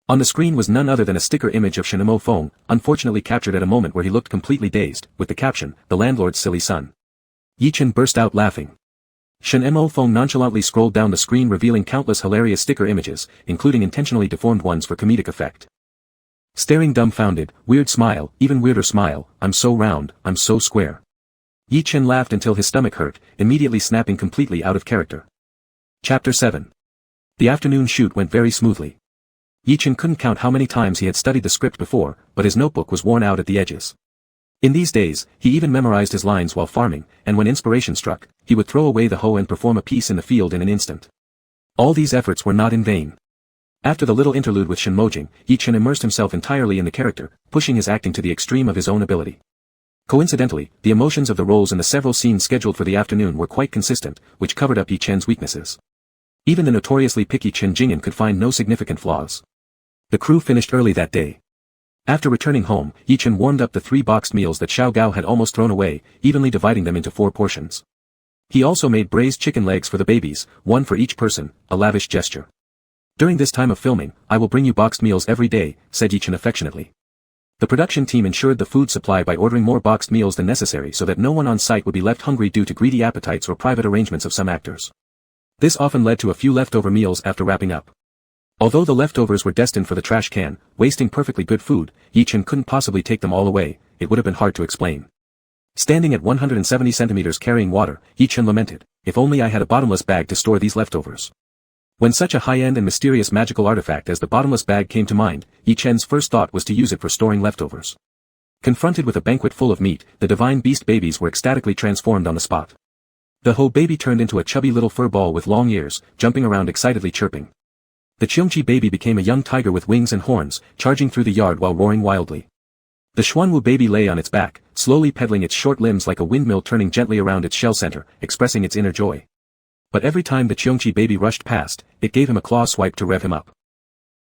On the screen was none other than a sticker image of Shenemo Feng, unfortunately captured at a moment where he looked completely dazed, with the caption, the landlord's silly son. Yi Chen burst out laughing. Shenemo Feng nonchalantly scrolled down the screen revealing countless hilarious sticker images, including intentionally deformed ones for comedic effect. Staring dumbfounded, weird smile, even weirder smile, I'm so round, I'm so square. Yi Chen laughed until his stomach hurt, immediately snapping completely out of character. Chapter 7. The afternoon shoot went very smoothly. Yi Chen couldn't count how many times he had studied the script before, but his notebook was worn out at the edges. In these days, he even memorized his lines while farming, and when inspiration struck, he would throw away the hoe and perform a piece in the field in an instant. All these efforts were not in vain. After the little interlude with Shen Mojing, Yi Chen immersed himself entirely in the character, pushing his acting to the extreme of his own ability. Coincidentally, the emotions of the roles in the several scenes scheduled for the afternoon were quite consistent, which covered up Yi Chen's weaknesses. Even the notoriously picky Chen Jingyan could find no significant flaws. The crew finished early that day. After returning home, Yi Chen warmed up the 3 boxed meals that Xiao Gao had almost thrown away, evenly dividing them into 4 portions. He also made braised chicken legs for the babies, 1 for each person, a lavish gesture. During this time of filming, I will bring you boxed meals every day, said Yi Chen affectionately. The production team ensured the food supply by ordering more boxed meals than necessary so that no one on site would be left hungry due to greedy appetites or private arrangements of some actors. This often led to a few leftover meals after wrapping up. Although the leftovers were destined for the trash can, wasting perfectly good food, Yi-Chen couldn't possibly take them all away. It would have been hard to explain. Standing at 170 centimeters carrying water, Yi-Chen lamented, "If only I had a bottomless bag to store these leftovers." When such a high-end and mysterious magical artifact as the bottomless bag came to mind, Yi-Chen's first thought was to use it for storing leftovers. Confronted with a banquet full of meat, the divine beast babies were ecstatically transformed on the spot. The Ho baby turned into a chubby little fur ball with long ears, jumping around excitedly chirping. The Cheongchi baby became a young tiger with wings and horns, charging through the yard while roaring wildly. The Xuanwu baby lay on its back, slowly pedaling its short limbs like a windmill turning gently around its shell center, expressing its inner joy. But every time the Cheongchi baby rushed past, it gave him a claw swipe to rev him up.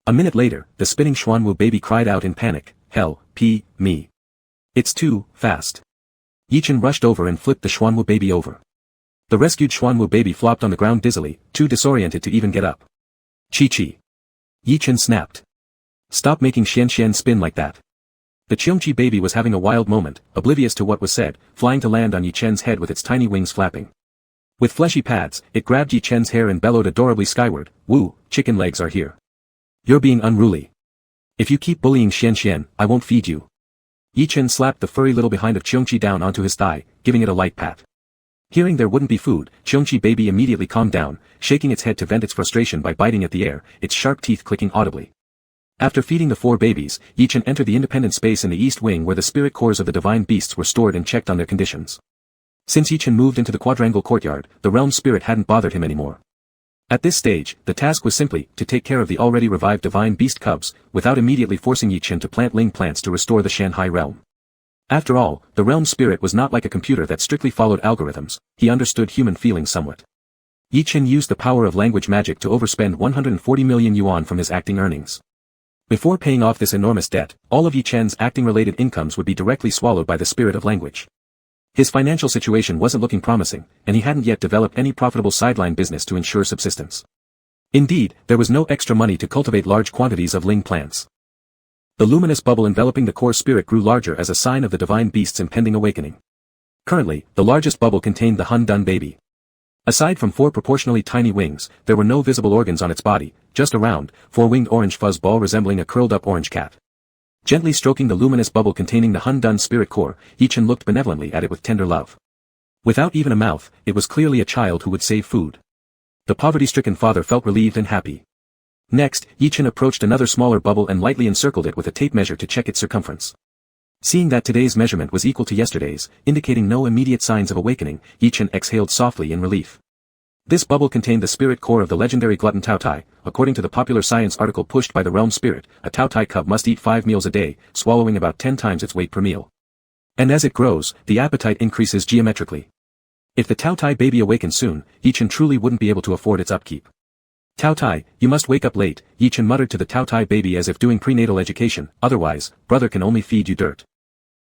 A minute later, the spinning Xuanwu baby cried out in panic, "Help, me. It's too fast." Yi-Chen rushed over and flipped the Xuanwu baby over. The rescued Xuanwu baby flopped on the ground dizzily, too disoriented to even get up. Chi-chi. Yi-Chen snapped. "Stop making Xian spin like that." The Cheongchi baby was having a wild moment, oblivious to what was said, flying to land on Yi-Chen's head with its tiny wings flapping. With fleshy pads, it grabbed Yi-Chen's hair and bellowed adorably skyward, "Woo, chicken legs are here. You're being unruly. If you keep bullying Xian, I won't feed you." Yi-Chen slapped the furry little behind of Cheongchi down onto his thigh, giving it a light pat. Hearing there wouldn't be food, Cheongchi baby immediately calmed down, shaking its head to vent its frustration by biting at the air, its sharp teeth clicking audibly. After feeding the 4 babies, Yi-Chen entered the independent space in the east wing where the spirit cores of the divine beasts were stored and checked on their conditions. Since Yi-Chen moved into the quadrangle courtyard, the realm spirit hadn't bothered him anymore. At this stage, the task was simply to take care of the already revived divine beast cubs, without immediately forcing Yi-Chen to plant ling plants to restore the Shanghai realm. After all, the realm spirit was not like a computer that strictly followed algorithms, he understood human feelings somewhat. Yi-Chen used the power of language magic to overspend 140 million yuan from his acting earnings. Before paying off this enormous debt, all of Yi-Chen's acting-related incomes would be directly swallowed by the spirit of language. His financial situation wasn't looking promising, and he hadn't yet developed any profitable sideline business to ensure subsistence. Indeed, there was no extra money to cultivate large quantities of ling plants. The luminous bubble enveloping the core spirit grew larger as a sign of the divine beast's impending awakening. Currently, the largest bubble contained the Hun Dun baby. Aside from 4 proportionally tiny wings, there were no visible organs on its body, just a round, 4-winged orange fuzz ball resembling a curled-up orange cat. Gently stroking the luminous bubble containing the Hun Dun spirit core, Yi-Chen looked benevolently at it with tender love. Without even a mouth, it was clearly a child who would save food. The poverty-stricken father felt relieved and happy. Next, Yi-Chen approached another smaller bubble and lightly encircled it with a tape measure to check its circumference. Seeing that today's measurement was equal to yesterday's, indicating no immediate signs of awakening, Yi-Chen exhaled softly in relief. This bubble contained the spirit core of the legendary glutton Taotai. According to the popular science article pushed by the realm spirit, a Taotai cub must eat 5 meals a day, swallowing about 10 times its weight per meal. And as it grows, the appetite increases geometrically. If the Taotai baby awakens soon, Yi-Chen truly wouldn't be able to afford its upkeep. "Taotai, you must wake up late," Yi-Chen muttered to the Taotai baby as if doing prenatal education, "otherwise, brother can only feed you dirt."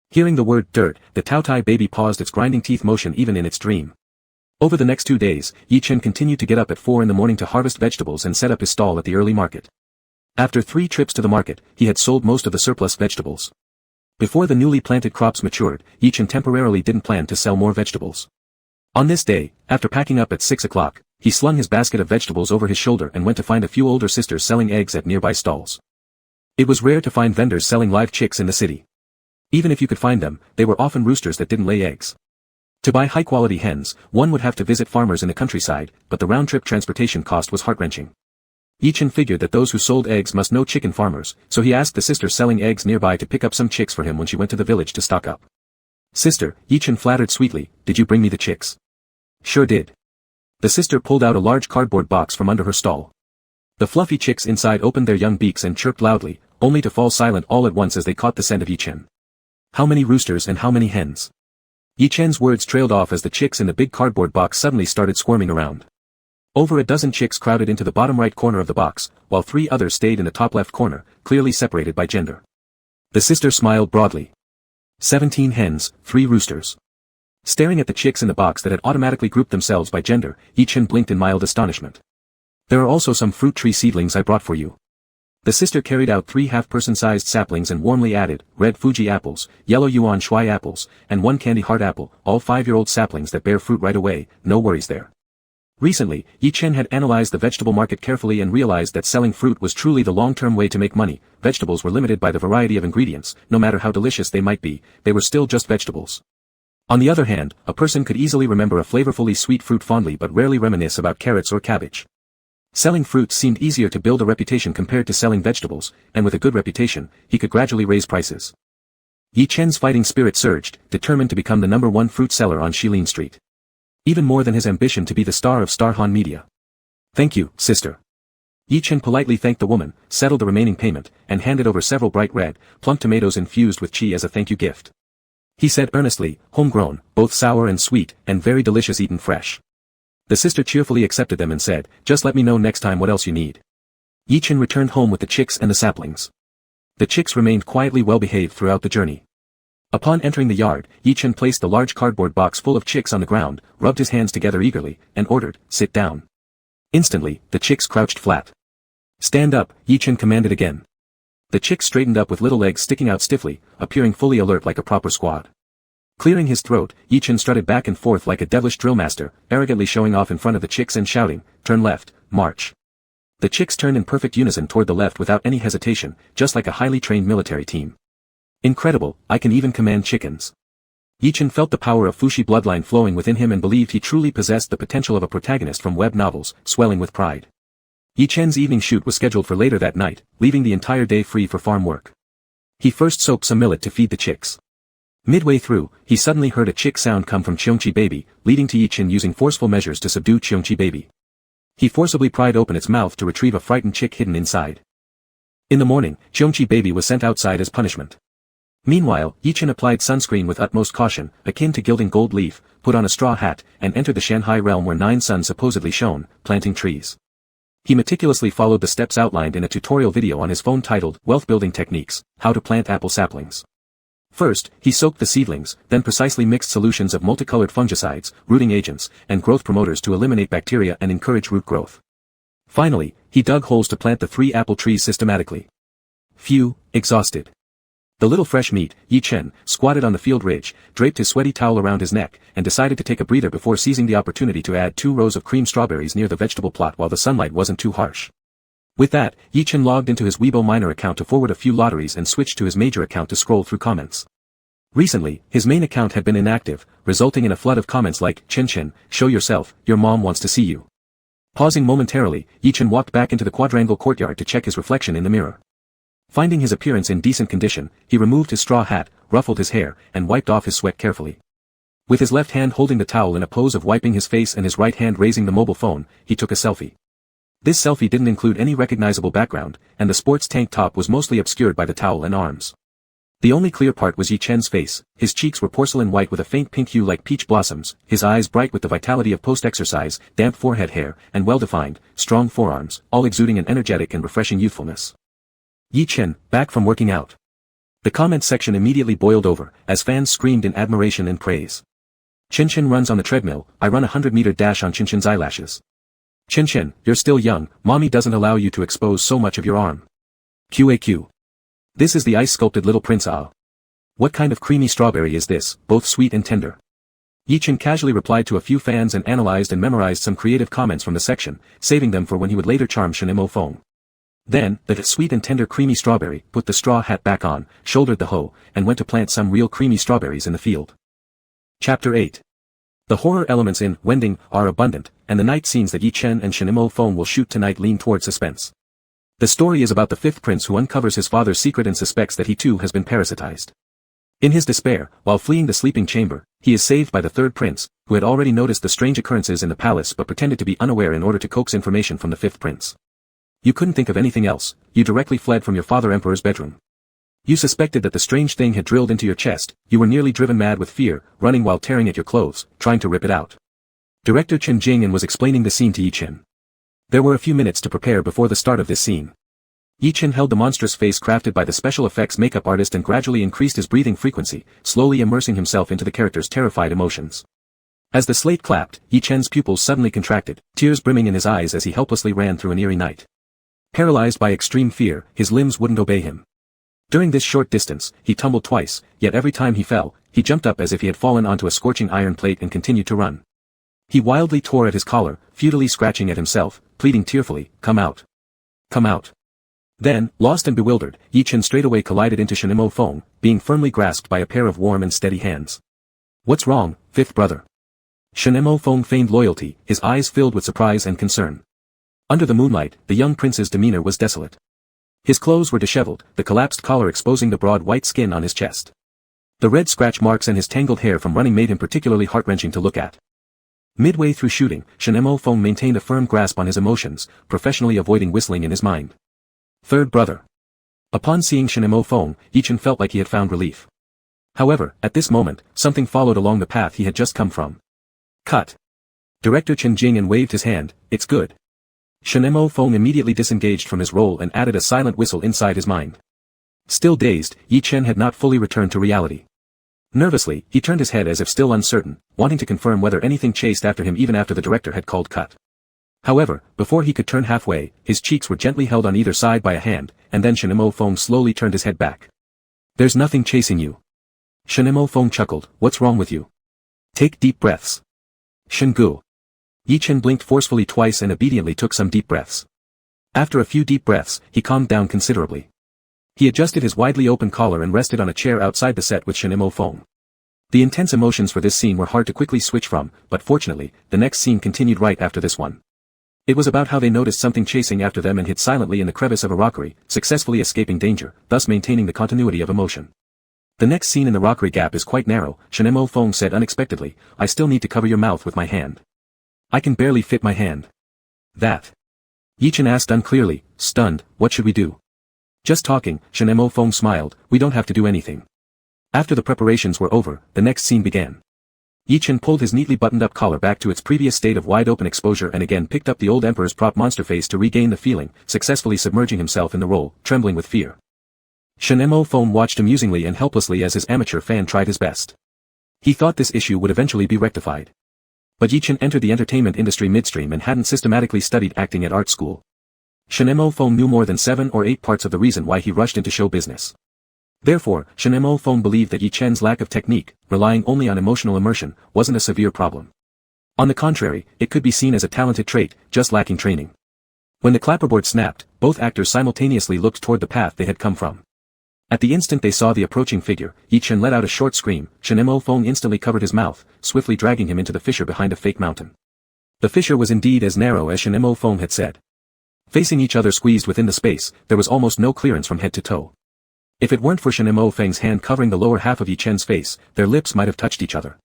Hearing the word dirt, the Taotai baby paused its grinding teeth motion even in its dream. Over the next 2 days, Yi-Chen continued to get up at 4 in the morning to harvest vegetables and set up his stall at the early market. After 3 trips to the market, he had sold most of the surplus vegetables. Before the newly planted crops matured, Yi-Chen temporarily didn't plan to sell more vegetables. On this day, after packing up at 6 o'clock, he slung his basket of vegetables over his shoulder and went to find a few older sisters selling eggs at nearby stalls. It was rare to find vendors selling live chicks in the city. Even if you could find them, they were often roosters that didn't lay eggs. To buy high-quality hens, one would have to visit farmers in the countryside, but the round-trip transportation cost was heart-wrenching. Yi-Chen figured that those who sold eggs must know chicken farmers, so he asked the sister selling eggs nearby to pick up some chicks for him when she went to the village to stock up. "Sister," Yi-Chen flattered sweetly, "did you bring me the chicks?" "Sure did." The sister pulled out a large cardboard box from under her stall. The fluffy chicks inside opened their young beaks and chirped loudly, only to fall silent all at once as they caught the scent of Yi-Chen. "How many roosters and how many hens?" Yi-Chen's words trailed off as the chicks in the big cardboard box suddenly started squirming around. Over a dozen chicks crowded into the bottom right corner of the box, while 3 others stayed in the top left corner, clearly separated by gender. The sister smiled broadly. 17 hens, 3 roosters. Staring at the chicks in the box that had automatically grouped themselves by gender, Yi-Chen blinked in mild astonishment. "There are also some fruit tree seedlings I brought for you." The sister carried out 3 half-person-sized saplings and warmly added, red Fuji apples, yellow Yuan Shui apples, and 1 candy heart apple, all 5-year-old saplings that bear fruit right away, no worries there. Recently, Yi Chen had analyzed the vegetable market carefully and realized that selling fruit was truly the long-term way to make money. Vegetables were limited by the variety of ingredients, no matter how delicious they might be, they were still just vegetables. On the other hand, a person could easily remember a flavorfully sweet fruit fondly but rarely reminisce about carrots or cabbage. Selling fruits seemed easier to build a reputation compared to selling vegetables, and with a good reputation, he could gradually raise prices. Yi Chen's fighting spirit surged, determined to become the #1 fruit seller on Shilin Street. Even more than his ambition to be the star of Starhan Media. Thank you, sister. Yi Chen politely thanked the woman, settled the remaining payment, and handed over several bright red, plump tomatoes infused with qi as a thank you gift. He said earnestly, homegrown, both sour and sweet, and very delicious eaten fresh. The sister cheerfully accepted them and said, just let me know next time what else you need. Yi Chen returned home with the chicks and the saplings. The chicks remained quietly well-behaved throughout the journey. Upon entering the yard, Yi Chen placed the large cardboard box full of chicks on the ground, rubbed his hands together eagerly, and ordered, sit down. Instantly, the chicks crouched flat. Stand up, Yi Chen commanded again. The chicks straightened up with little legs sticking out stiffly, appearing fully alert like a proper squad. Clearing his throat, Yi Chen strutted back and forth like a devilish drill master, arrogantly showing off in front of the chicks and shouting, turn left, march. The chicks turned in perfect unison toward the left without any hesitation, just like a highly trained military team. Incredible, I can even command chickens. Yi Chen felt the power of Fushi bloodline flowing within him and believed he truly possessed the potential of a protagonist from web novels, swelling with pride. Yi Chen's evening shoot was scheduled for later that night, leaving the entire day free for farm work. He first soaked some millet to feed the chicks. Midway through, he suddenly heard a chick sound come from Cheongchi baby, leading to Yi Chen using forceful measures to subdue Cheongchi baby. He forcibly pried open its mouth to retrieve a frightened chick hidden inside. In the morning, Cheongchi baby was sent outside as punishment. Meanwhile, Yi Chen applied sunscreen with utmost caution, akin to gilding gold leaf, put on a straw hat, and entered the Shanghai realm where 9 suns supposedly shone, planting trees. He meticulously followed the steps outlined in a tutorial video on his phone titled, Wealth Building Techniques, How to Plant Apple Saplings. First, he soaked the seedlings, then precisely mixed solutions of multicolored fungicides, rooting agents, and growth promoters to eliminate bacteria and encourage root growth. Finally, he dug holes to plant the 3 apple trees systematically. Phew, exhausted. The little fresh meat, Yi Chen, squatted on the field ridge, draped his sweaty towel around his neck, and decided to take a breather before seizing the opportunity to add 2 rows of cream strawberries near the vegetable plot while the sunlight wasn't too harsh. With that, Yi Chen logged into his Weibo minor account to forward a few lotteries and switched to his major account to scroll through comments. Recently, his main account had been inactive, resulting in a flood of comments like, Chen, show yourself, your mom wants to see you. Pausing momentarily, Yi Chen walked back into the quadrangle courtyard to check his reflection in the mirror. Finding his appearance in decent condition, he removed his straw hat, ruffled his hair, and wiped off his sweat carefully. With his left hand holding the towel in a pose of wiping his face and his right hand raising the mobile phone, he took a selfie. This selfie didn't include any recognizable background, and the sports tank top was mostly obscured by the towel and arms. The only clear part was Yi Chen's face. His cheeks were porcelain white with a faint pink hue like peach blossoms, his eyes bright with the vitality of post-exercise, damp forehead hair, and well-defined, strong forearms, all exuding an energetic and refreshing youthfulness. Yi Chen, back from working out. The comment section immediately boiled over, as fans screamed in admiration and praise. Chen runs on the treadmill, I run a 100-meter dash on Chen's eyelashes. Chen, you're still young, mommy doesn't allow you to expose so much of your arm. QAQ. This is the ice-sculpted little prince What kind of creamy strawberry is this, both sweet and tender? Yi Chen casually replied to a few fans and analyzed and memorized some creative comments from the section, saving them for when he would later charm Shanimo Feng. Then, the sweet and tender creamy strawberry put the straw hat back on, shouldered the hoe, and went to plant some real creamy strawberries in the field. Chapter 8. The horror elements in Wending are abundant, and the night scenes that Yi Chen and Shanimo Feng will shoot tonight lean toward suspense. The story is about the 5th prince who uncovers his father's secret and suspects that he too has been parasitized. In his despair, while fleeing the sleeping chamber, he is saved by the 3rd prince, who had already noticed the strange occurrences in the palace but pretended to be unaware in order to coax information from the 5th prince. You couldn't think of anything else, you directly fled from your father emperor's bedroom. You suspected that the strange thing had drilled into your chest, you were nearly driven mad with fear, running while tearing at your clothes, trying to rip it out. Director Chen Jing'an was explaining the scene to Yi Chen. There were a few minutes to prepare before the start of this scene. Yi Chen held the monstrous face crafted by the special effects makeup artist and gradually increased his breathing frequency, slowly immersing himself into the character's terrified emotions. As the slate clapped, Yi Chen's pupils suddenly contracted, tears brimming in his eyes as he helplessly ran through an eerie night. Paralyzed by extreme fear, his limbs wouldn't obey him. During this short distance, he tumbled twice, yet every time he fell, he jumped up as if he had fallen onto a scorching iron plate and continued to run. He wildly tore at his collar, futilely scratching at himself, pleading tearfully, "Come out. Come out." Then, lost and bewildered, Yi Chen straightaway collided into Shen Feng, being firmly grasped by a pair of warm and steady hands. "What's wrong, fifth brother?" Shen Feng feigned loyalty, his eyes filled with surprise and concern. Under the moonlight, the young prince's demeanor was desolate. His clothes were disheveled, the collapsed collar exposing the broad white skin on his chest. The red scratch marks and his tangled hair from running made him particularly heart-wrenching to look at. Midway through shooting, Shen Feng maintained a firm grasp on his emotions, professionally avoiding whistling in his mind. "Third brother." Upon seeing Shen Feng, Yi Chen felt like he had found relief. However, at this moment, something followed along the path he had just come from. "Cut." Director Chen Jing'an waved his hand, "It's good." Shen Feng immediately disengaged from his role and added a silent whistle inside his mind. Still dazed, Yi Chen had not fully returned to reality. Nervously, he turned his head as if still uncertain, wanting to confirm whether anything chased after him even after the director had called cut. However, before he could turn halfway, his cheeks were gently held on either side by a hand, and then Shen Feng slowly turned his head back. "There's nothing chasing you." Shen Feng chuckled, "What's wrong with you? Take deep breaths." "Shengu." Yi Chen blinked forcefully twice and obediently took some deep breaths. After a few deep breaths, he calmed down considerably. He adjusted his widely open collar and rested on a chair outside the set with Shen Feng. The intense emotions for this scene were hard to quickly switch from, but fortunately, the next scene continued right after this one. It was about how they noticed something chasing after them and hid silently in the crevice of a rockery, successfully escaping danger, thus maintaining the continuity of emotion. "The next scene in the rockery gap is quite narrow," Shen Feng said unexpectedly, "I still need to cover your mouth with my hand. I can barely fit my hand." "That?" Yi Chen asked unclearly, stunned, "What should we do?" "Just talking," Shen Feng smiled, "we don't have to do anything." After the preparations were over, the next scene began. Yi Chen pulled his neatly buttoned-up collar back to its previous state of wide-open exposure and again picked up the old emperor's prop monster face to regain the feeling, successfully submerging himself in the role, trembling with fear. Shen Feng watched amusingly and helplessly as his amateur fan tried his best. He thought this issue would eventually be rectified. But Yi Chen entered the entertainment industry midstream and hadn't systematically studied acting at art school. Shen Feng knew more than 7 or 8 parts of the reason why he rushed into show business. Therefore, Shen Feng believed that Yi Chen's lack of technique, relying only on emotional immersion, wasn't a severe problem. On the contrary, it could be seen as a talented trait, just lacking training. When the clapperboard snapped, both actors simultaneously looked toward the path they had come from. At the instant they saw the approaching figure, Yi Chen let out a short scream. Shen Feng instantly covered his mouth, swiftly dragging him into the fissure behind a fake mountain. The fissure was indeed as narrow as Shen Feng had said. Facing each other squeezed within the space, there was almost no clearance from head to toe. If it weren't for Shen Feng's hand covering the lower half of Yi Chen's face, their lips might have touched each other.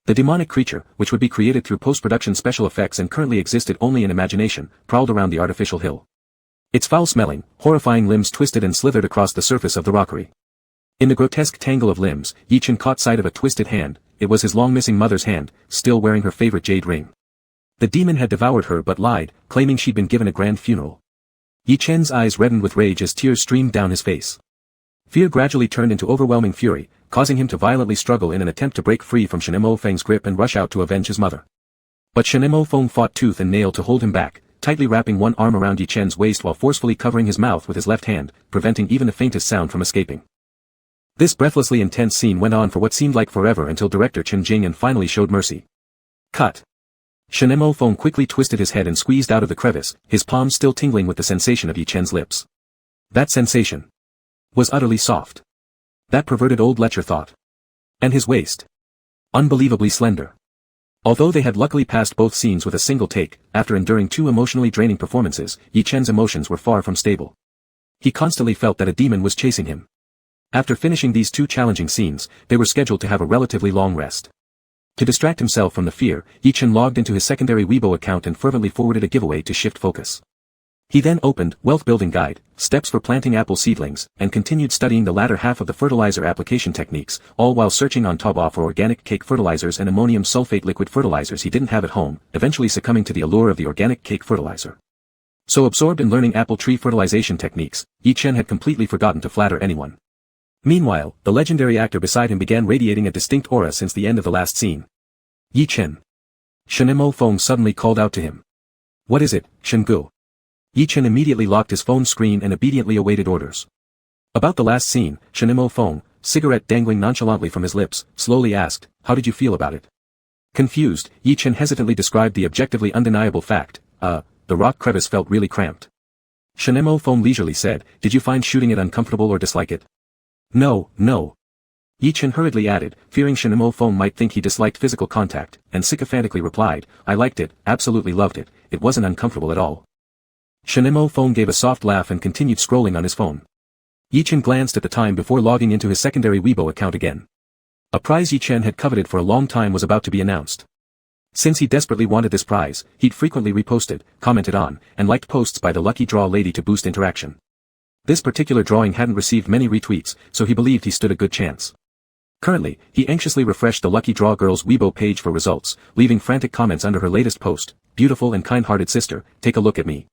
The demonic creature, which would be created through post-production special effects and currently existed only in imagination, prowled around the artificial hill. Its foul-smelling, horrifying limbs twisted and slithered across the surface of the rockery. In the grotesque tangle of limbs, Yi Chen caught sight of a twisted hand. It was his long-missing mother's hand, still wearing her favorite jade ring. The demon had devoured her but lied, claiming she'd been given a grand funeral. Yi Chen's eyes reddened with rage as tears streamed down his face. Fear gradually turned into overwhelming fury, causing him to violently struggle in an attempt to break free from Shen Feng's grip and rush out to avenge his mother. But Shen Feng fought tooth and nail to hold him back, tightly wrapping one arm around Yi Chen's waist while forcefully covering his mouth with his left hand, preventing even the faintest sound from escaping. This breathlessly intense scene went on for what seemed like forever until director Chen Jing'an finally showed mercy. "Cut." Shen Feng quickly twisted his head and squeezed out of the crevice, his palms still tingling with the sensation of Yi Chen's lips. That sensation was utterly soft. That perverted old lecher thought. And his waist. Unbelievably slender. Although they had luckily passed both scenes with a single take, after enduring 2 emotionally draining performances, Yi Chen's emotions were far from stable. He constantly felt that a demon was chasing him. After finishing these 2 challenging scenes, they were scheduled to have a relatively long rest. To distract himself from the fear, Yi Chen logged into his secondary Weibo account and fervently forwarded a giveaway to shift focus. He then opened Wealth Building Guide, Steps for Planting Apple Seedlings, and continued studying the latter half of the fertilizer application techniques, all while searching on Taobao for organic cake fertilizers and ammonium sulfate liquid fertilizers he didn't have at home, eventually succumbing to the allure of the organic cake fertilizer. So absorbed in learning apple tree fertilization techniques, Yi Chen had completely forgotten to flatter anyone. Meanwhile, the legendary actor beside him began radiating a distinct aura since the end of the last scene. "Yi Chen." Shen Feng suddenly called out to him. "What is it, Shen Gu?" Yi Chen immediately locked his phone screen and obediently awaited orders. About the last scene, Shinemo Feng, cigarette dangling nonchalantly from his lips, slowly asked, "How did you feel about it?" Confused, Yi Chen hesitantly described the objectively undeniable fact, the rock crevice felt really cramped. Shinemo Feng leisurely said, "Did you find shooting it uncomfortable or dislike it?" "No, no." Yi Chen hurriedly added, fearing Shinemo Feng might think he disliked physical contact, and sycophantically replied, "I liked it, absolutely loved it, it wasn't uncomfortable at all." Shinemo Feng gave a soft laugh and continued scrolling on his phone. Yi Chen glanced at the time before logging into his secondary Weibo account again. A prize Yi Chen had coveted for a long time was about to be announced. Since he desperately wanted this prize, he'd frequently reposted, commented on, and liked posts by the lucky draw lady to boost interaction. This particular drawing hadn't received many retweets, so he believed he stood a good chance. Currently, he anxiously refreshed the lucky draw girl's Weibo page for results, leaving frantic comments under her latest post, "Beautiful and kind-hearted sister, take a look at me."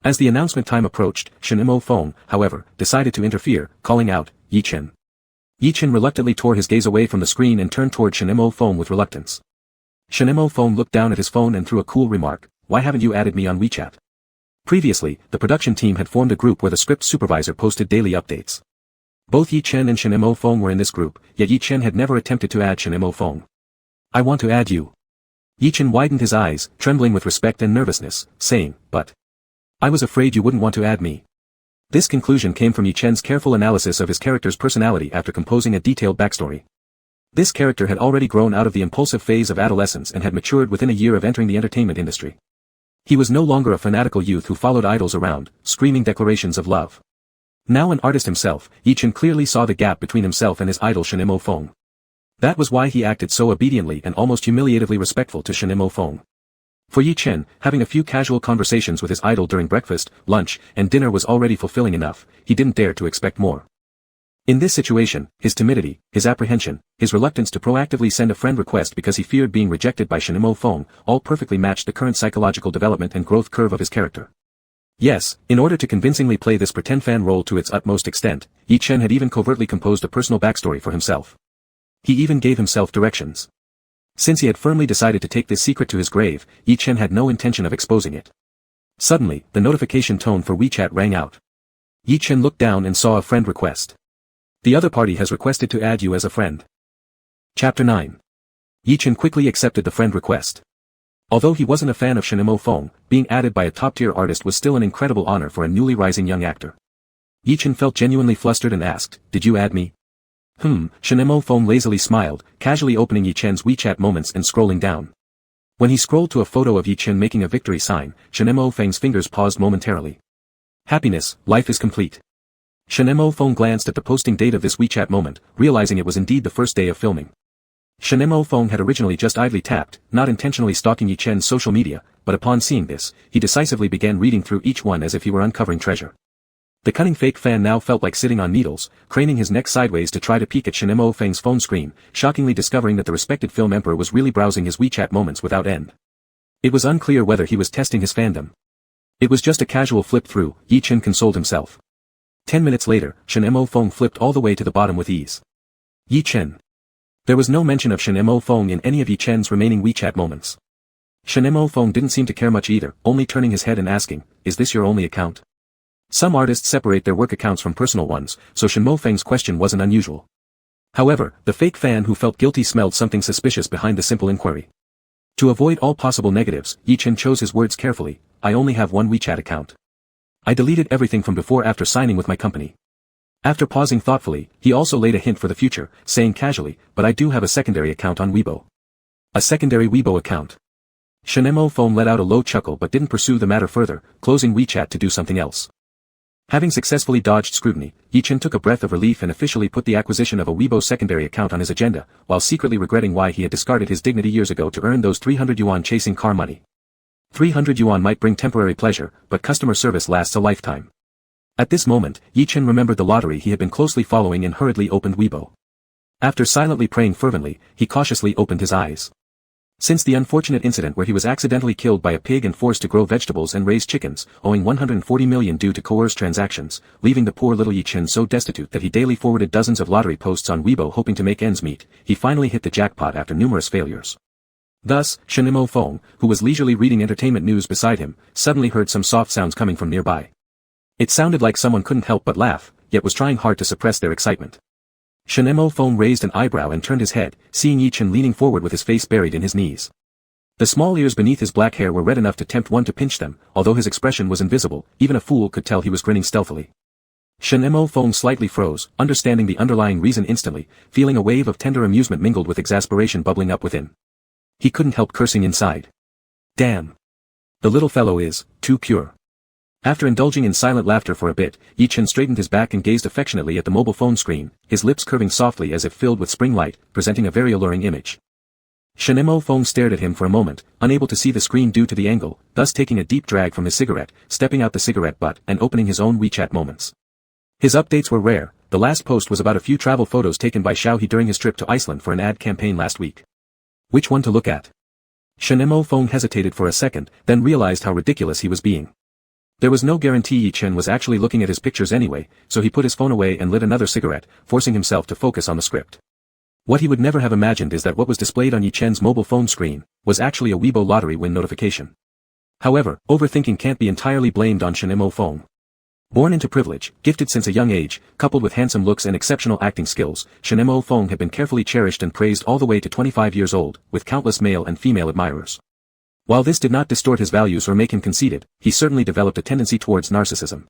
As the announcement time approached, Shinemo Feng, however, decided to interfere, calling out, "Yi Chen." Yi Chen reluctantly tore his gaze away from the screen and turned toward Shinemo Feng with reluctance. Shinemo Feng looked down at his phone and threw a cool remark, "Why haven't you added me on WeChat?" Previously, the production team had formed a group where the script supervisor posted daily updates. Both Yi Chen and Shinemo Feng were in this group, yet Yi Chen had never attempted to add Shinemo Feng. "I want to add you." Yi Chen widened his eyes, trembling with respect and nervousness, saying, "But I was afraid you wouldn't want to add me." This conclusion came from Yi Chen's careful analysis of his character's personality after composing a detailed backstory. This character had already grown out of the impulsive phase of adolescence and had matured within a year of entering the entertainment industry. He was no longer a fanatical youth who followed idols around, screaming declarations of love. Now an artist himself, Yi Chen clearly saw the gap between himself and his idol Shinemo Feng. That was why he acted so obediently and almost humiliatingly respectful to Shinemo Feng. For Yi Chen, having a few casual conversations with his idol during breakfast, lunch, and dinner was already fulfilling enough, he didn't dare to expect more. In this situation, his timidity, his apprehension, his reluctance to proactively send a friend request because he feared being rejected by Shinemo Feng, all perfectly matched the current psychological development and growth curve of his character. Yes, in order to convincingly play this pretend fan role to its utmost extent, Yi Chen had even covertly composed a personal backstory for himself. He even gave himself directions. Since he had firmly decided to take this secret to his grave, Yi Chen had no intention of exposing it. Suddenly, the notification tone for WeChat rang out. Yi Chen looked down and saw a friend request. "The other party has requested to add you as a friend." Chapter 9. Yi Chen quickly accepted the friend request. Although he wasn't a fan of Shinemo Feng, being added by a top-tier artist was still an incredible honor for a newly rising young actor. Yi Chen felt genuinely flustered and asked, "Did you add me?" Shinemo Feng lazily smiled, casually opening Yi Chen's WeChat moments and scrolling down. When he scrolled to a photo of Yi Chen making a victory sign, Shinemo Feng's fingers paused momentarily. Happiness, life is complete. Shinemo Feng glanced at the posting date of this WeChat moment, realizing it was indeed the first day of filming. Shinemo Feng had originally just idly tapped, not intentionally stalking Yi Chen's social media, but upon seeing this, he decisively began reading through each one as if he were uncovering treasure. The cunning fake fan now felt like sitting on needles, craning his neck sideways to try to peek at Shinemo Feng's phone screen, shockingly discovering that the respected film emperor was really browsing his WeChat moments without end. It was unclear whether he was testing his fandom. It was just a casual flip through, Yi Chen consoled himself. 10 minutes later, Shinemo Feng flipped all the way to the bottom with ease. Yi Chen. There was no mention of Shinemo Feng in any of Yi Chen's remaining WeChat moments. Shinemo Feng didn't seem to care much either, only turning his head and asking, "Is this your only account?" Some artists separate their work accounts from personal ones, so Shinemo Feng's question wasn't unusual. However, the fake fan who felt guilty smelled something suspicious behind the simple inquiry. To avoid all possible negatives, Yi Chen chose his words carefully, "I only have one WeChat account. I deleted everything from before after signing with my company." After pausing thoughtfully, he also laid a hint for the future, saying casually, "But I do have a secondary account on Weibo." A secondary Weibo account. Shinemo Feng let out a low chuckle but didn't pursue the matter further, closing WeChat to do something else. Having successfully dodged scrutiny, Yi Chen took a breath of relief and officially put the acquisition of a Weibo secondary account on his agenda, while secretly regretting why he had discarded his dignity years ago to earn those 300 yuan chasing car money. 300 yuan might bring temporary pleasure, but customer service lasts a lifetime. At this moment, Yi Chen remembered the lottery he had been closely following and hurriedly opened Weibo. After silently praying fervently, he cautiously opened his eyes. Since the unfortunate incident where he was accidentally killed by a pig and forced to grow vegetables and raise chickens, owing 140 million due to coerced transactions, leaving the poor little Yi Chen so destitute that he daily forwarded dozens of lottery posts on Weibo hoping to make ends meet, he finally hit the jackpot after numerous failures. Thus, Shenimo Feng, who was leisurely reading entertainment news beside him, suddenly heard some soft sounds coming from nearby. It sounded like someone couldn't help but laugh, yet was trying hard to suppress their excitement. Shenimo Feng raised an eyebrow and turned his head, seeing Yi Chen leaning forward with his face buried in his knees. The small ears beneath his black hair were red enough to tempt one to pinch them, although his expression was invisible, even a fool could tell he was grinning stealthily. Shenimo Feng slightly froze, understanding the underlying reason instantly, feeling a wave of tender amusement mingled with exasperation bubbling up within. He couldn't help cursing inside. Damn. The little fellow is too pure. After indulging in silent laughter for a bit, Yi Chen straightened his back and gazed affectionately at the mobile phone screen, his lips curving softly as if filled with spring light, presenting a very alluring image. Shenimo Feng stared at him for a moment, unable to see the screen due to the angle, thus taking a deep drag from his cigarette, stepping out the cigarette butt and opening his own WeChat moments. His updates were rare. The last post was about a few travel photos taken by Xiaohe during his trip to Iceland for an ad campaign last week. Which one to look at? Shenimo Feng hesitated for a second, then realized how ridiculous he was being. There was no guarantee Yi Chen was actually looking at his pictures anyway, so he put his phone away and lit another cigarette, forcing himself to focus on the script. What he would never have imagined is that what was displayed on Yi Chen's mobile phone screen was actually a Weibo lottery win notification. However, overthinking can't be entirely blamed on Shenimo Feng. Born into privilege, gifted since a young age, coupled with handsome looks and exceptional acting skills, Shenimo Feng had been carefully cherished and praised all the way to 25 years old, with countless male and female admirers. While this did not distort his values or make him conceited, he certainly developed a tendency towards narcissism.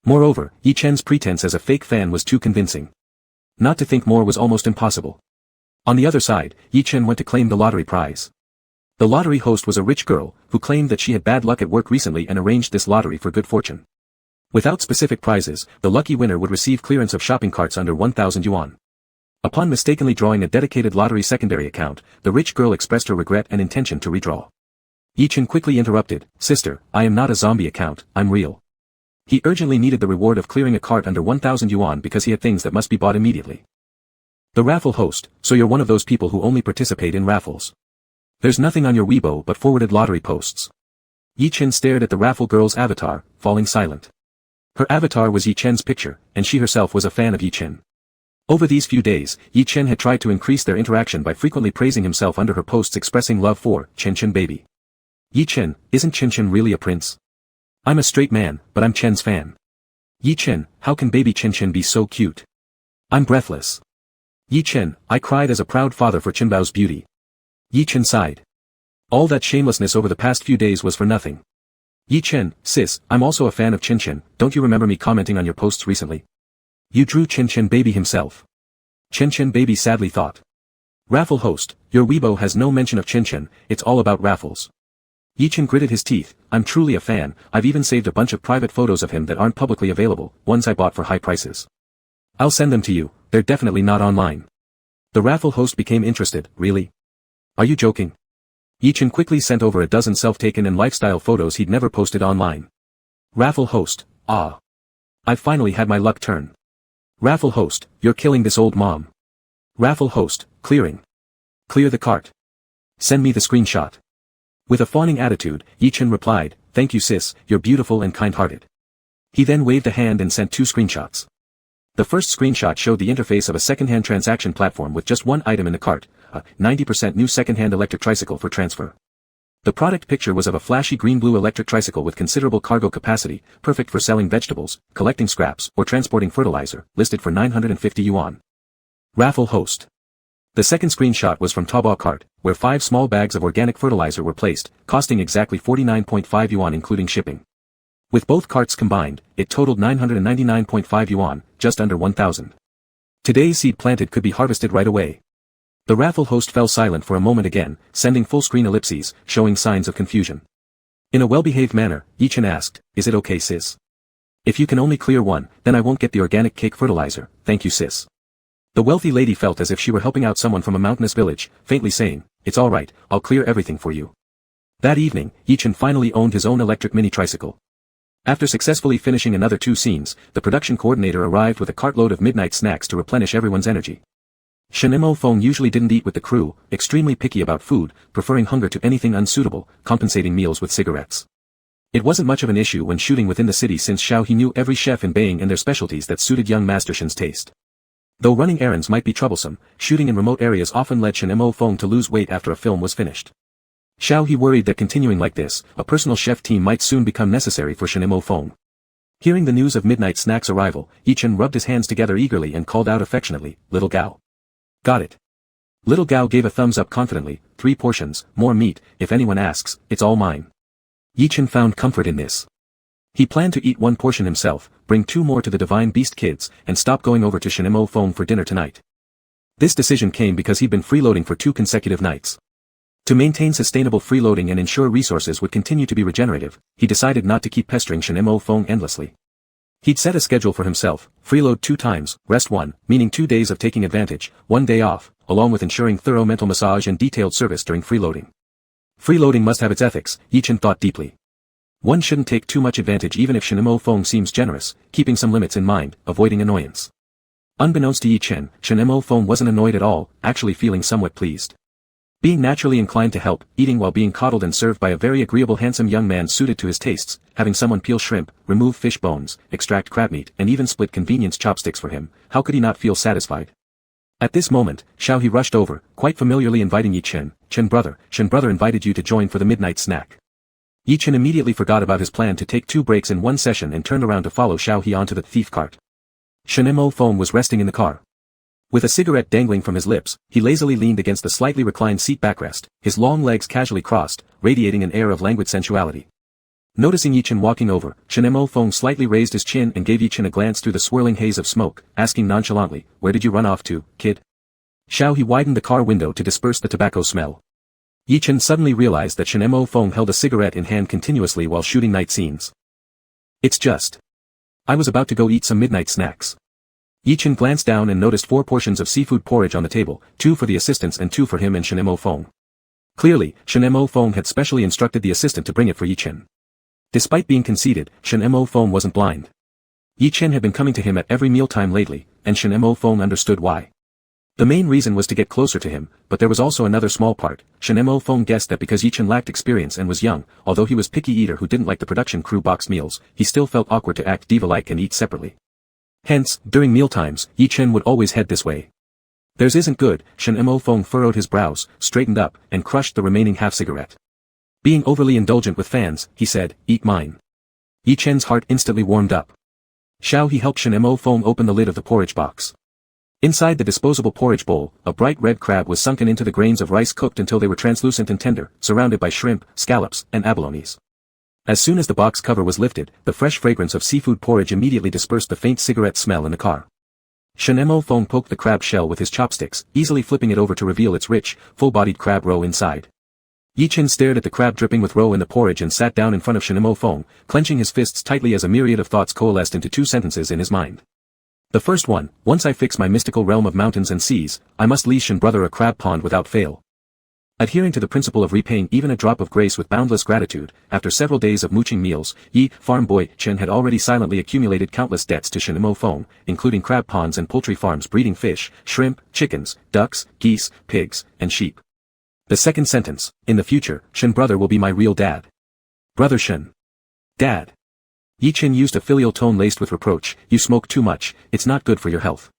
Moreover, Yi Chen's pretense as a fake fan was too convincing. Not to think more was almost impossible. On the other side, Yi Chen went to claim the lottery prize. The lottery host was a rich girl, who claimed that she had bad luck at work recently and arranged this lottery for good fortune. Without specific prizes, the lucky winner would receive clearance of shopping carts under 1,000 yuan. Upon mistakenly drawing a dedicated lottery secondary account, the rich girl expressed her regret and intention to redraw. Yi Chen quickly interrupted, "Sister, I am not a zombie account, I'm real." He urgently needed the reward of clearing a cart under 1,000 yuan because he had things that must be bought immediately. The raffle host, so you're one of those people who only participate in raffles. There's nothing on your Weibo but forwarded lottery posts. Yi Chen stared at the raffle girl's avatar, falling silent. Her avatar was Yi Chen's picture, and she herself was a fan of Yi Chen. Over these few days, Yi Chen had tried to increase their interaction by frequently praising himself under her posts expressing love for Chen Chen baby. Yi Chen, isn't Chen Chen really a prince? I'm a straight man, but I'm Chen's fan. Yi Chen, how can baby Chen Chen be so cute? I'm breathless. Yi Chen, I cried as a proud father for Chenbao's beauty. Yi Chen sighed. All that shamelessness over the past few days was for nothing. Yi Chen, sis, I'm also a fan of Chen Chen, don't you remember me commenting on your posts recently? You drew Chen Chen baby himself. Chen Chen baby sadly thought. Raffle host, your Weibo has no mention of Chen Chen, it's all about raffles. Yi Chen gritted his teeth, I'm truly a fan, I've even saved a bunch of private photos of him that aren't publicly available, ones I bought for high prices. I'll send them to you, they're definitely not online. The raffle host became interested, really? Are you joking? Yi Chen quickly sent over a dozen self-taken and lifestyle photos he'd never posted online. Raffle host, ah. I've finally had my luck turn. Raffle host, you're killing this old mom. Raffle host, clearing. Clear the cart. Send me the screenshot. With a fawning attitude, Yi Chen replied, thank you sis, you're beautiful and kind-hearted. He then waved a hand and sent 2 screenshots. The first screenshot showed the interface of a second-hand transaction platform with just one item in the cart, a 90% new second-hand electric tricycle for transfer. The product picture was of a flashy green-blue electric tricycle with considerable cargo capacity, perfect for selling vegetables, collecting scraps, or transporting fertilizer, listed for 950 yuan. Raffle host. The second screenshot was from Taobao Cart, where 5 small bags of organic fertilizer were placed, costing exactly 49.5 yuan including shipping. With both carts combined, it totaled 999.5 yuan, just under 1,000. Today's seed planted could be harvested right away. The raffle host fell silent for a moment again, sending full-screen ellipses, showing signs of confusion. In a well-behaved manner, Yi Chen asked, is it okay sis? If you can only clear one, then I won't get the organic cake fertilizer, thank you sis. The wealthy lady felt as if she were helping out someone from a mountainous village, faintly saying, it's alright, I'll clear everything for you. That evening, Yi Chen finally owned his own electric mini tricycle. After successfully finishing another 2 scenes, the production coordinator arrived with a cartload of midnight snacks to replenish everyone's energy. Shenimo Feng usually didn't eat with the crew, extremely picky about food, preferring hunger to anything unsuitable, compensating meals with cigarettes. It wasn't much of an issue when shooting within the city since Xiaohe knew every chef in Beijing and their specialties that suited young Master Shen's taste. Though running errands might be troublesome, shooting in remote areas often led Shen Mo Feng to lose weight after a film was finished. Xiao He worried that continuing like this, a personal chef team might soon become necessary for Shen Mo Feng. Hearing the news of midnight snack's arrival, Yichen rubbed his hands together eagerly and called out affectionately, "Little Gao." "Got it." Little Gao gave a thumbs up confidently, 3 portions, more meat, if anyone asks, it's all mine. Yichen found comfort in this. He planned to eat 1 portion himself, bring 2 more to the Divine Beast kids, and stop going over to Shen Mo Feng for dinner tonight. This decision came because he'd been freeloading for 2 consecutive nights. To maintain sustainable freeloading and ensure resources would continue to be regenerative, he decided not to keep pestering Shen Mo Feng endlessly. He'd set a schedule for himself, freeload 2 times, rest 1, meaning 2 days of taking advantage, 1 day off, along with ensuring thorough mental massage and detailed service during freeloading. Freeloading must have its ethics, Yichen thought deeply. One shouldn't take too much advantage even if Shen Mo Feng seems generous, keeping some limits in mind, avoiding annoyance. Unbeknownst to Yichen, Shen Mo Feng wasn't annoyed at all, actually feeling somewhat pleased. Being naturally inclined to help, eating while being coddled and served by a very agreeable handsome young man suited to his tastes, having someone peel shrimp, remove fish bones, extract crab meat, and even split convenience chopsticks for him, how could he not feel satisfied? At this moment, Xiao He rushed over, quite familiarly inviting Yichen, Shen brother invited you to join for the midnight snack. Yichen immediately forgot about his plan to take 2 breaks in one session and turned around to follow Xiao He onto the thief cart. Shen Mo Feng was resting in the car. With a cigarette dangling from his lips, he lazily leaned against the slightly reclined seat backrest, his long legs casually crossed, radiating an air of languid sensuality. Noticing Yichen walking over, Shen Mo Feng slightly raised his chin and gave Yichen a glance through the swirling haze of smoke, asking nonchalantly, "Where did you run off to, kid?" Xiao He widened the car window to disperse the tobacco smell. Yichen suddenly realized that Shen Mo Feng held a cigarette in hand continuously while shooting night scenes. "It's just. I was about to go eat some midnight snacks." Yichen glanced down and noticed 4 portions of seafood porridge on the table, 2 for the assistants and 2 for him and Shen Mo Feng. Clearly, Shen Mo Feng had specially instructed the assistant to bring it for Yichen. Despite being conceited, Shen Mo Feng wasn't blind. Yichen had been coming to him at every mealtime lately, and Shen Mo Feng understood why. The main reason was to get closer to him, but there was also another small part. Shen Mo Feng guessed that because Yichen lacked experience and was young, although he was picky eater who didn't like the production crew boxed meals, he still felt awkward to act diva-like and eat separately. Hence, during mealtimes, Yichen would always head this way. "Theirs isn't good," Shen Mo Feng furrowed his brows, straightened up, and crushed the remaining half-cigarette. Being overly indulgent with fans, he said, "Eat mine." Yichen's heart instantly warmed up. Xiao He helped Shen Mo Feng open the lid of the porridge box. Inside the disposable porridge bowl, a bright red crab was sunken into the grains of rice cooked until they were translucent and tender, surrounded by shrimp, scallops, and abalones. As soon as the box cover was lifted, the fresh fragrance of seafood porridge immediately dispersed the faint cigarette smell in the car. Shen Mo Feng poked the crab shell with his chopsticks, easily flipping it over to reveal its rich, full-bodied crab roe inside. Yichen stared at the crab dripping with roe in the porridge and sat down in front of Shen Mo Feng, clenching his fists tightly as a myriad of thoughts coalesced into 2 sentences in his mind. The first one, once I fix my mystical realm of mountains and seas, I must leave Shen brother a crab pond without fail. Adhering to the principle of repaying even a drop of grace with boundless gratitude, after several days of mooching meals, farm boy Chen had already silently accumulated countless debts to Shen Mo Feng, including crab ponds and poultry farms breeding fish, shrimp, chickens, ducks, geese, pigs, and sheep. The second sentence, in the future, Shen brother will be my real dad. Brother Shen. Dad. Yichen used a filial tone laced with reproach, "You smoke too much, it's not good for your health."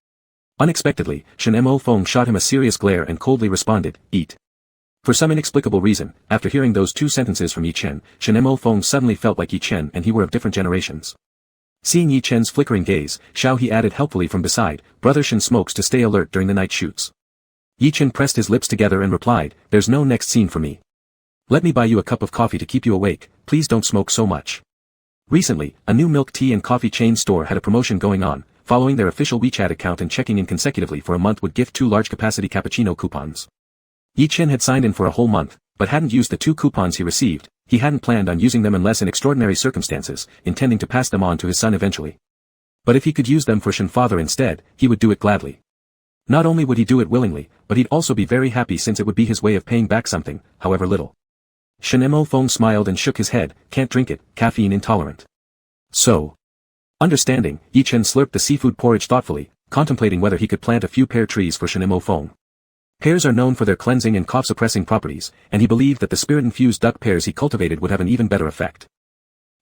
Unexpectedly, Shen Mo Feng shot him a serious glare and coldly responded, "Eat." For some inexplicable reason, after hearing those 2 sentences from Yichen, Shen Mo Feng suddenly felt like Yichen and he were of different generations. Seeing Yichen's flickering gaze, Xiao He added helpfully from beside, "Brother Shen smokes to stay alert during the night shoots." Yichen pressed his lips together and replied, "There's no next scene for me. Let me buy you a cup of coffee to keep you awake, please don't smoke so much." Recently, a new milk tea and coffee chain store had a promotion going on. Following their official WeChat account and checking in consecutively for a month would gift 2 large-capacity cappuccino coupons. Yichen had signed in for a whole month, but hadn't used the 2 coupons he received. He hadn't planned on using them unless in extraordinary circumstances, intending to pass them on to his son eventually. But if he could use them for Shen father instead, he would do it gladly. Not only would he do it willingly, but he'd also be very happy since it would be his way of paying back something, however little. Shen Mo Feng smiled and shook his head, "Can't drink it, caffeine intolerant." So. Understanding, Yichen slurped the seafood porridge thoughtfully, contemplating whether he could plant a few pear trees for Shen Mo Feng. Pears are known for their cleansing and cough-suppressing properties, and he believed that the spirit-infused duck pears he cultivated would have an even better effect.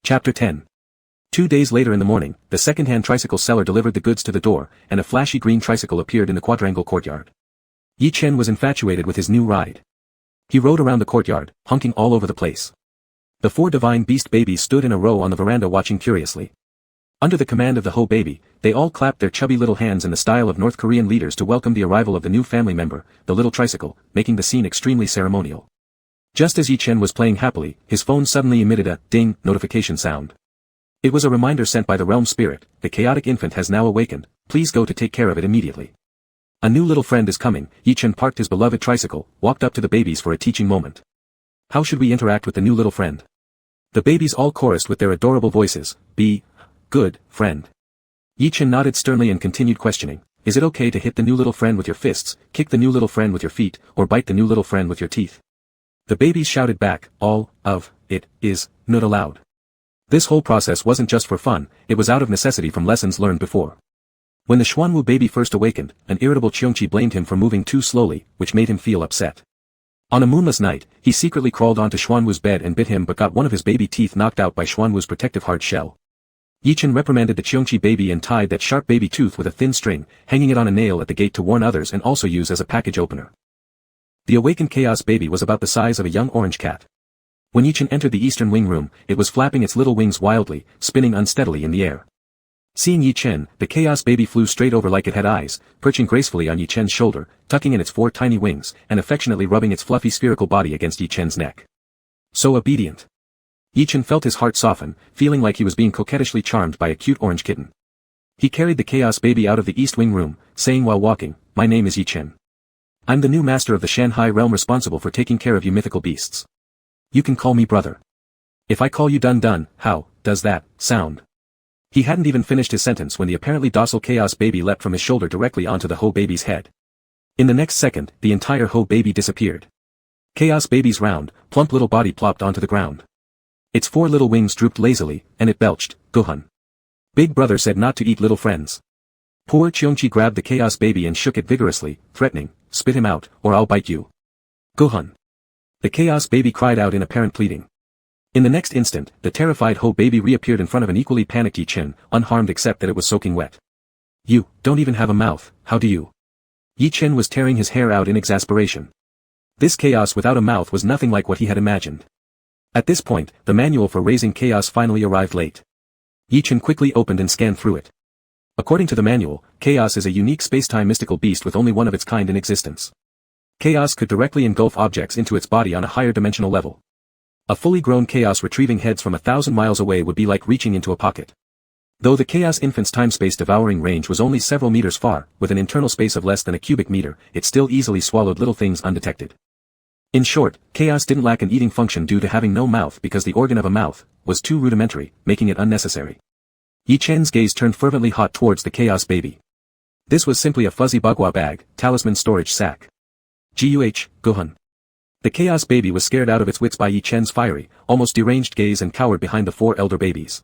Chapter 10. 2 days later in the morning, the second-hand tricycle seller delivered the goods to the door, and a flashy green tricycle appeared in the quadrangle courtyard. Yi Chen was infatuated with his new ride. He rode around the courtyard, honking all over the place. The 4 divine beast babies stood in a row on the veranda watching curiously. Under the command of the Ho baby, they all clapped their chubby little hands in the style of North Korean leaders to welcome the arrival of the new family member, the little tricycle, making the scene extremely ceremonial. Just as Yi Chen was playing happily, his phone suddenly emitted a ding notification sound. It was a reminder sent by the realm spirit, the chaotic infant has now awakened, please go to take care of it immediately. A new little friend is coming. Yi Chen parked his beloved tricycle, walked up to the babies for a teaching moment. How should we interact with the new little friend? The babies all chorused with their adorable voices, be good, friend. Yi Chen nodded sternly and continued questioning, is it okay to hit the new little friend with your fists, kick the new little friend with your feet, or bite the new little friend with your teeth? The babies shouted back, all of it is not allowed. This whole process wasn't just for fun, it was out of necessity from lessons learned before. When the Xuanwu baby first awakened, an irritable Cheongqi blamed him for moving too slowly, which made him feel upset. On a moonless night, he secretly crawled onto Xuanwu's bed and bit him but got one of his baby teeth knocked out by Xuanwu's protective hard shell. Yi Chen reprimanded the Cheongqi baby and tied that sharp baby tooth with a thin string, hanging it on a nail at the gate to warn others and also use as a package opener. The awakened chaos baby was about the size of a young orange cat. When Yi Chen entered the eastern wing room, it was flapping its little wings wildly, spinning unsteadily in the air. Seeing Yi Chen, the chaos baby flew straight over like it had eyes, perching gracefully on Yi Chen's shoulder, tucking in its 4 tiny wings, and affectionately rubbing its fluffy spherical body against Yi Chen's neck. So obedient. Yi Chen felt his heart soften, feeling like he was being coquettishly charmed by a cute orange kitten. He carried the chaos baby out of the east wing room, saying while walking, my name is Yi Chen. I'm the new master of the Shanghai realm responsible for taking care of you mythical beasts. You can call me brother. If I call you Dun Dun, how does that sound? He hadn't even finished his sentence when the apparently docile chaos baby leapt from his shoulder directly onto the Ho baby's head. In the next second, the entire Ho baby disappeared. Chaos baby's round, plump little body plopped onto the ground. Its 4 little wings drooped lazily, and it belched, Gohan. Big brother said not to eat little friends. Poor Cheongqi grabbed the chaos baby and shook it vigorously, threatening, spit him out, or I'll bite you. Gohan. The chaos baby cried out in apparent pleading. In the next instant, the terrified Ho baby reappeared in front of an equally panicked Yi Chen, unharmed except that it was soaking wet. You don't even have a mouth, how do you? Yi Chen was tearing his hair out in exasperation. This chaos without a mouth was nothing like what he had imagined. At this point, the manual for raising chaos finally arrived late. Yi Chen quickly opened and scanned through it. According to the manual, chaos is a unique space-time mystical beast with only one of its kind in existence. Chaos could directly engulf objects into its body on a higher dimensional level. A fully grown chaos retrieving heads from 1,000 miles away would be like reaching into a pocket. Though the chaos infant's time-space devouring range was only several meters far, with an internal space of less than a cubic meter, it still easily swallowed little things undetected. In short, chaos didn't lack an eating function due to having no mouth because the organ of a mouth was too rudimentary, making it unnecessary. Yi Chen's gaze turned fervently hot towards the chaos baby. This was simply a fuzzy bagua bag, talisman storage sack. Gohan. The chaos baby was scared out of its wits by Yi Chen's fiery, almost deranged gaze and cowered behind the 4 elder babies.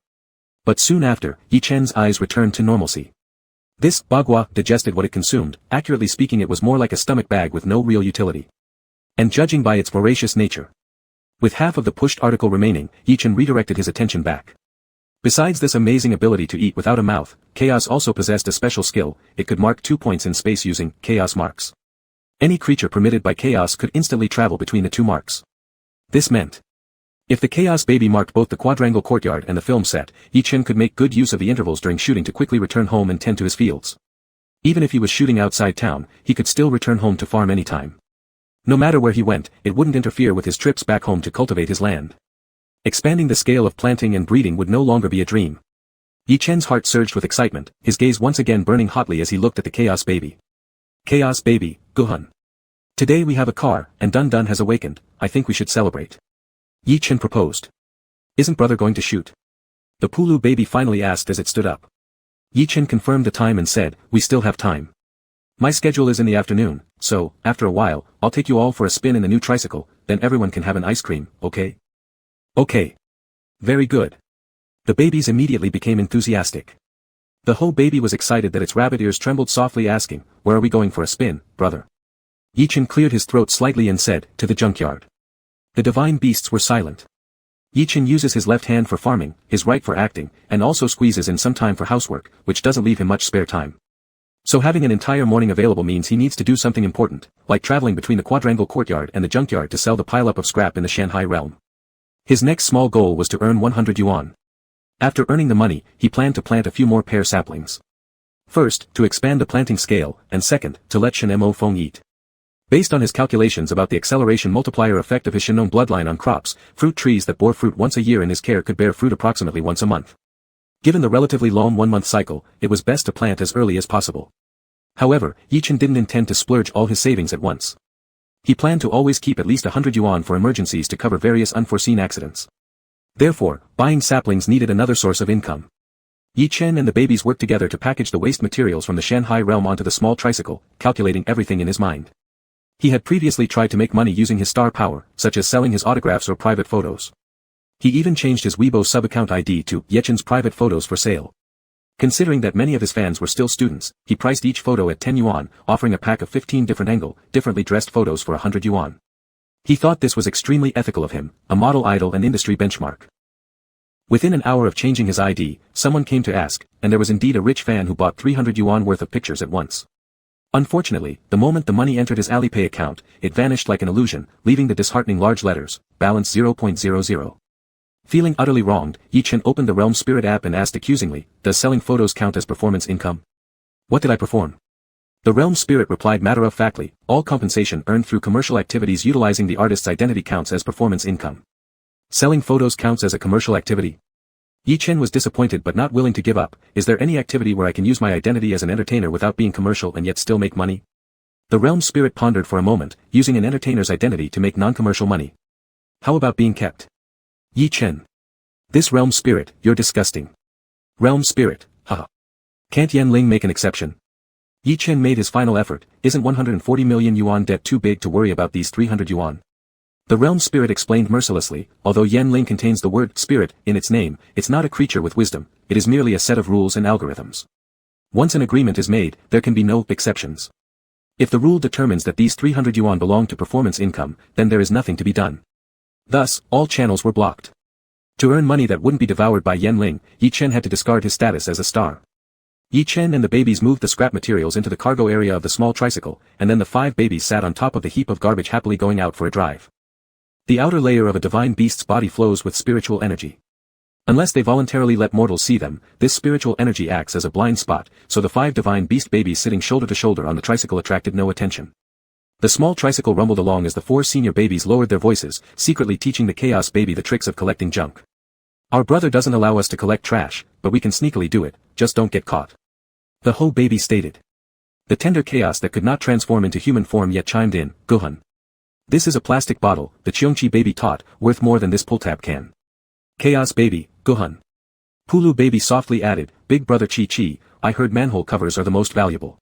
But soon after, Yi Chen's eyes returned to normalcy. This bagua digested what it consumed, accurately speaking it was more like a stomach bag with no real utility. And judging by its voracious nature. With half of the pushed article remaining, Yi Chen redirected his attention back. Besides this amazing ability to eat without a mouth, Chaos also possessed a special skill, it could mark 2 points in space using Chaos marks. Any creature permitted by Chaos could instantly travel between the 2 marks. This meant, if the Chaos baby marked both the quadrangle courtyard and the film set, Yi Chen could make good use of the intervals during shooting to quickly return home and tend to his fields. Even if he was shooting outside town, he could still return home to farm anytime. No matter where he went, it wouldn't interfere with his trips back home to cultivate his land. Expanding the scale of planting and breeding would no longer be a dream. Yi Chen's heart surged with excitement, his gaze once again burning hotly as he looked at the Chaos baby. Chaos baby, Gohan. Today we have a car, and Dun Dun has awakened, I think we should celebrate. Yi Chen proposed. Isn't brother going to shoot? The Pulu baby finally asked as it stood up. Yi Chen confirmed the time and said, we still have time. My schedule is in the afternoon, so, after a while, I'll take you all for a spin in the new tricycle, then everyone can have an ice cream, okay? Okay. Very good. The babies immediately became enthusiastic. The Ho baby was excited that its rabbit ears trembled softly asking, where are we going for a spin, brother? Yi Chen cleared his throat slightly and said, to the junkyard. The divine beasts were silent. Yi Chen uses his left hand for farming, his right for acting, and also squeezes in some time for housework, which doesn't leave him much spare time. So having an entire morning available means he needs to do something important, like traveling between the quadrangle courtyard and the junkyard to sell the pileup of scrap in the Shanghai realm. His next small goal was to earn 100 yuan. After earning the money, he planned to plant a few more pear saplings. First, to expand the planting scale, and second, to let Shen Mo Feng eat. Based on his calculations about the acceleration multiplier effect of his Shenong bloodline on crops, fruit trees that bore fruit once a year in his care could bear fruit approximately once a month. Given the relatively long one-month cycle, it was best to plant as early as possible. However, Yi Chen didn't intend to splurge all his savings at once. He planned to always keep at least 100 yuan for emergencies to cover various unforeseen accidents. Therefore, buying saplings needed another source of income. Yi Chen and the babies worked together to package the waste materials from the Shanghai realm onto the small tricycle, calculating everything in his mind. He had previously tried to make money using his star power, such as selling his autographs or private photos. He even changed his Weibo sub-account ID to Yi Chen's private photos for sale. Considering that many of his fans were still students, he priced each photo at 10 yuan, offering a pack of 15 different differently dressed photos for 100 yuan. He thought this was extremely ethical of him, a model idol and industry benchmark. Within an hour of changing his ID, someone came to ask, and there was indeed a rich fan who bought 300 yuan worth of pictures at once. Unfortunately, the moment the money entered his Alipay account, it vanished like an illusion, leaving the disheartening large letters, balance 0.00. Feeling utterly wronged, Yi Chen opened the Realm Spirit app and asked accusingly, does selling photos count as performance income? What did I perform? The Realm Spirit replied matter-of-factly, all compensation earned through commercial activities utilizing the artist's identity counts as performance income. Selling photos counts as a commercial activity? Yi Chen was disappointed but not willing to give up. Is there any activity where I can use my identity as an entertainer without being commercial and yet still make money? The Realm Spirit pondered for a moment, using an entertainer's identity to make non-commercial money. How about being kept? Yi Chen. This Realm Spirit, you're disgusting. Realm Spirit, haha. Can't Yan Ling make an exception? Yi Chen made his final effort. Isn't 140 million yuan debt too big to worry about these 300 yuan? The Realm Spirit explained mercilessly, although Yan Ling contains the word spirit in its name, it's not a creature with wisdom, it is merely a set of rules and algorithms. Once an agreement is made, there can be no exceptions. If the rule determines that these 300 yuan belong to performance income, then there is nothing to be done. Thus, all channels were blocked. To earn money that wouldn't be devoured by Yan Ling, Yi Chen had to discard his status as a star. Yi Chen and the babies moved the scrap materials into the cargo area of the small tricycle, and then the 5 babies sat on top of the heap of garbage happily going out for a drive. The outer layer of a divine beast's body flows with spiritual energy. Unless they voluntarily let mortals see them, this spiritual energy acts as a blind spot, so the 5 divine beast babies sitting shoulder to shoulder on the tricycle attracted no attention. The small tricycle rumbled along as the 4 senior babies lowered their voices, secretly teaching the chaos baby the tricks of collecting junk. Our brother doesn't allow us to collect trash, but we can sneakily do it, just don't get caught. The Ho baby stated. The tender chaos that could not transform into human form yet chimed in, Gohan. This is a plastic bottle, the Cheongchi baby taught, worth more than this pull-tab can. Chaos baby, Gohan. Pulu baby softly added, Big brother Chi-Chi, I heard manhole covers are the most valuable.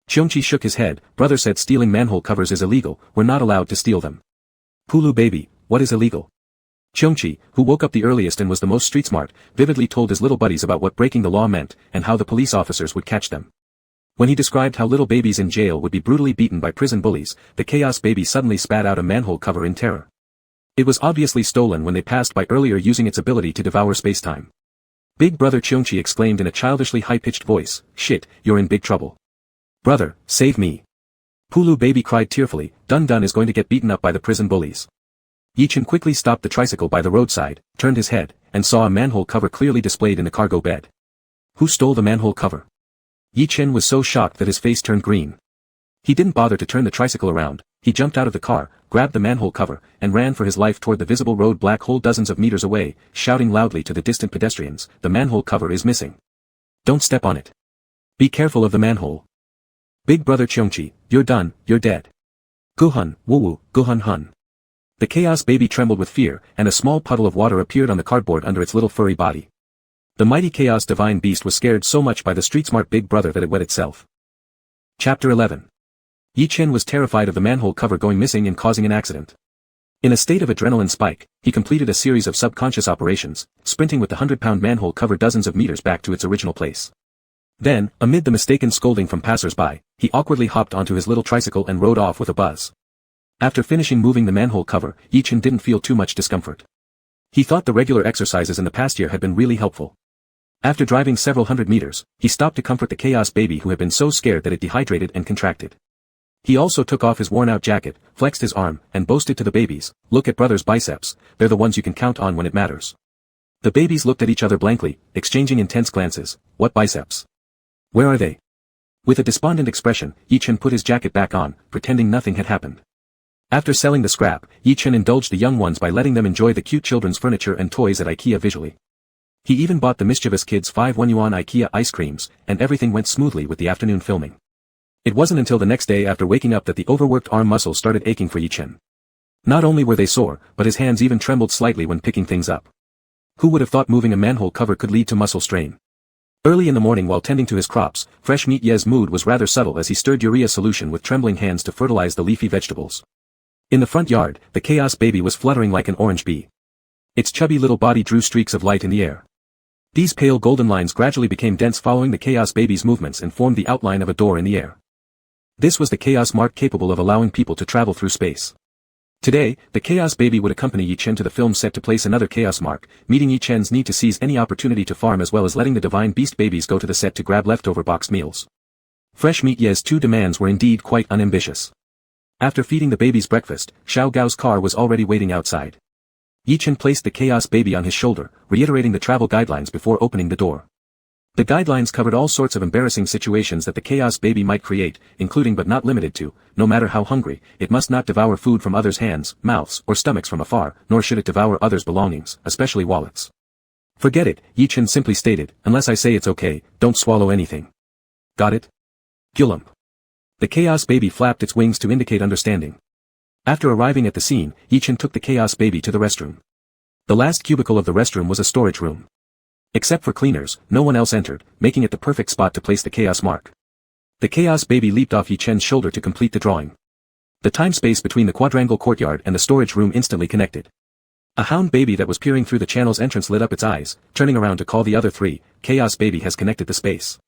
Cheongchi shook his head, brother said stealing manhole covers is illegal, we're not allowed to steal them. Pulu baby, what is illegal? Cheongchi, who woke up the earliest and was the most street-smart, vividly told his little buddies about what breaking the law meant, and how the police officers would catch them. When he described how little babies in jail would be brutally beaten by prison bullies, the chaos baby suddenly spat out a manhole cover in terror. It was obviously stolen when they passed by earlier using its ability to devour space-time. Big brother Cheongchi exclaimed in a childishly high-pitched voice, shit, you're in big trouble. Brother, save me. Pulu baby cried tearfully, Dun Dun is going to get beaten up by the prison bullies. Yi Chen quickly stopped the tricycle by the roadside, turned his head, and saw a manhole cover clearly displayed in the cargo bed. Who stole the manhole cover? Yi Chen was so shocked that his face turned green. He didn't bother to turn the tricycle around, he jumped out of the car, grabbed the manhole cover, and ran for his life toward the visible road black hole dozens of meters away, shouting loudly to the distant pedestrians, the manhole cover is missing. Don't step on it. Be careful of the manhole. Big brother Cheongchi, you're done, you're dead. Gohan, woo-woo, Gohan hun. The chaos baby trembled with fear, and a small puddle of water appeared on the cardboard under its little furry body. The mighty chaos divine beast was scared so much by the street-smart big brother that it wet itself. Chapter 11. Yi Chen was terrified of the manhole cover going missing and causing an accident. In a state of adrenaline spike, he completed a series of subconscious operations, sprinting with the 100-pound manhole cover dozens of meters back to its original place. Then, amid the mistaken scolding from passers-by, he awkwardly hopped onto his little tricycle and rode off with a buzz. After finishing moving the manhole cover, Yi Chen didn't feel too much discomfort. He thought the regular exercises in the past year had been really helpful. After driving several hundred meters, he stopped to comfort the chaos baby who had been so scared that it dehydrated and contracted. He also took off his worn-out jacket, flexed his arm, and boasted to the babies, "Look at brother's biceps, they're the ones you can count on when it matters." The babies looked at each other blankly, exchanging intense glances. "What biceps? Where are they?" With a despondent expression, Yi-Chen put his jacket back on, pretending nothing had happened. After selling the scrap, Yi-Chen indulged the young ones by letting them enjoy the cute children's furniture and toys at IKEA visually. He even bought the mischievous kids 5 1 yuan IKEA ice creams, and everything went smoothly with the afternoon filming. It wasn't until the next day after waking up that the overworked arm muscles started aching for Yi-Chen. Not only were they sore, but his hands even trembled slightly when picking things up. Who would have thought moving a manhole cover could lead to muscle strain? Early in the morning while tending to his crops, Fresh Meat Ye's mood was rather subtle as he stirred urea solution with trembling hands to fertilize the leafy vegetables. In the front yard, the chaos baby was fluttering like an orange bee. Its chubby little body drew streaks of light in the air. These pale golden lines gradually became dense following the chaos baby's movements and formed the outline of a door in the air. This was the chaos mark capable of allowing people to travel through space. Today, the chaos baby would accompany Yi-Chen to the film set to place another chaos mark, meeting Yi-Chen's need to seize any opportunity to farm as well as letting the divine beast babies go to the set to grab leftover boxed meals. Fresh Meat Ye's 2 demands were indeed quite unambitious. After feeding the babies breakfast, Xiao Gao's car was already waiting outside. Yi-Chen placed the chaos baby on his shoulder, reiterating the travel guidelines before opening the door. The guidelines covered all sorts of embarrassing situations that the chaos baby might create, including but not limited to, no matter how hungry, it must not devour food from others' hands, mouths, or stomachs from afar, nor should it devour others' belongings, especially wallets. "Forget it," Yi-Chen simply stated, "unless I say it's okay, don't swallow anything. Got it?" Gulump. The chaos baby flapped its wings to indicate understanding. After arriving at the scene, Yi-Chen took the chaos baby to the restroom. The last cubicle of the restroom was a storage room. Except for cleaners, no one else entered, making it the perfect spot to place the chaos mark. The chaos baby leaped off Yi-Chen's shoulder to complete the drawing. The time space between the quadrangle courtyard and the storage room instantly connected. A hound baby that was peering through the channel's entrance lit up its eyes, turning around to call the other 3, "Chaos baby has connected the space.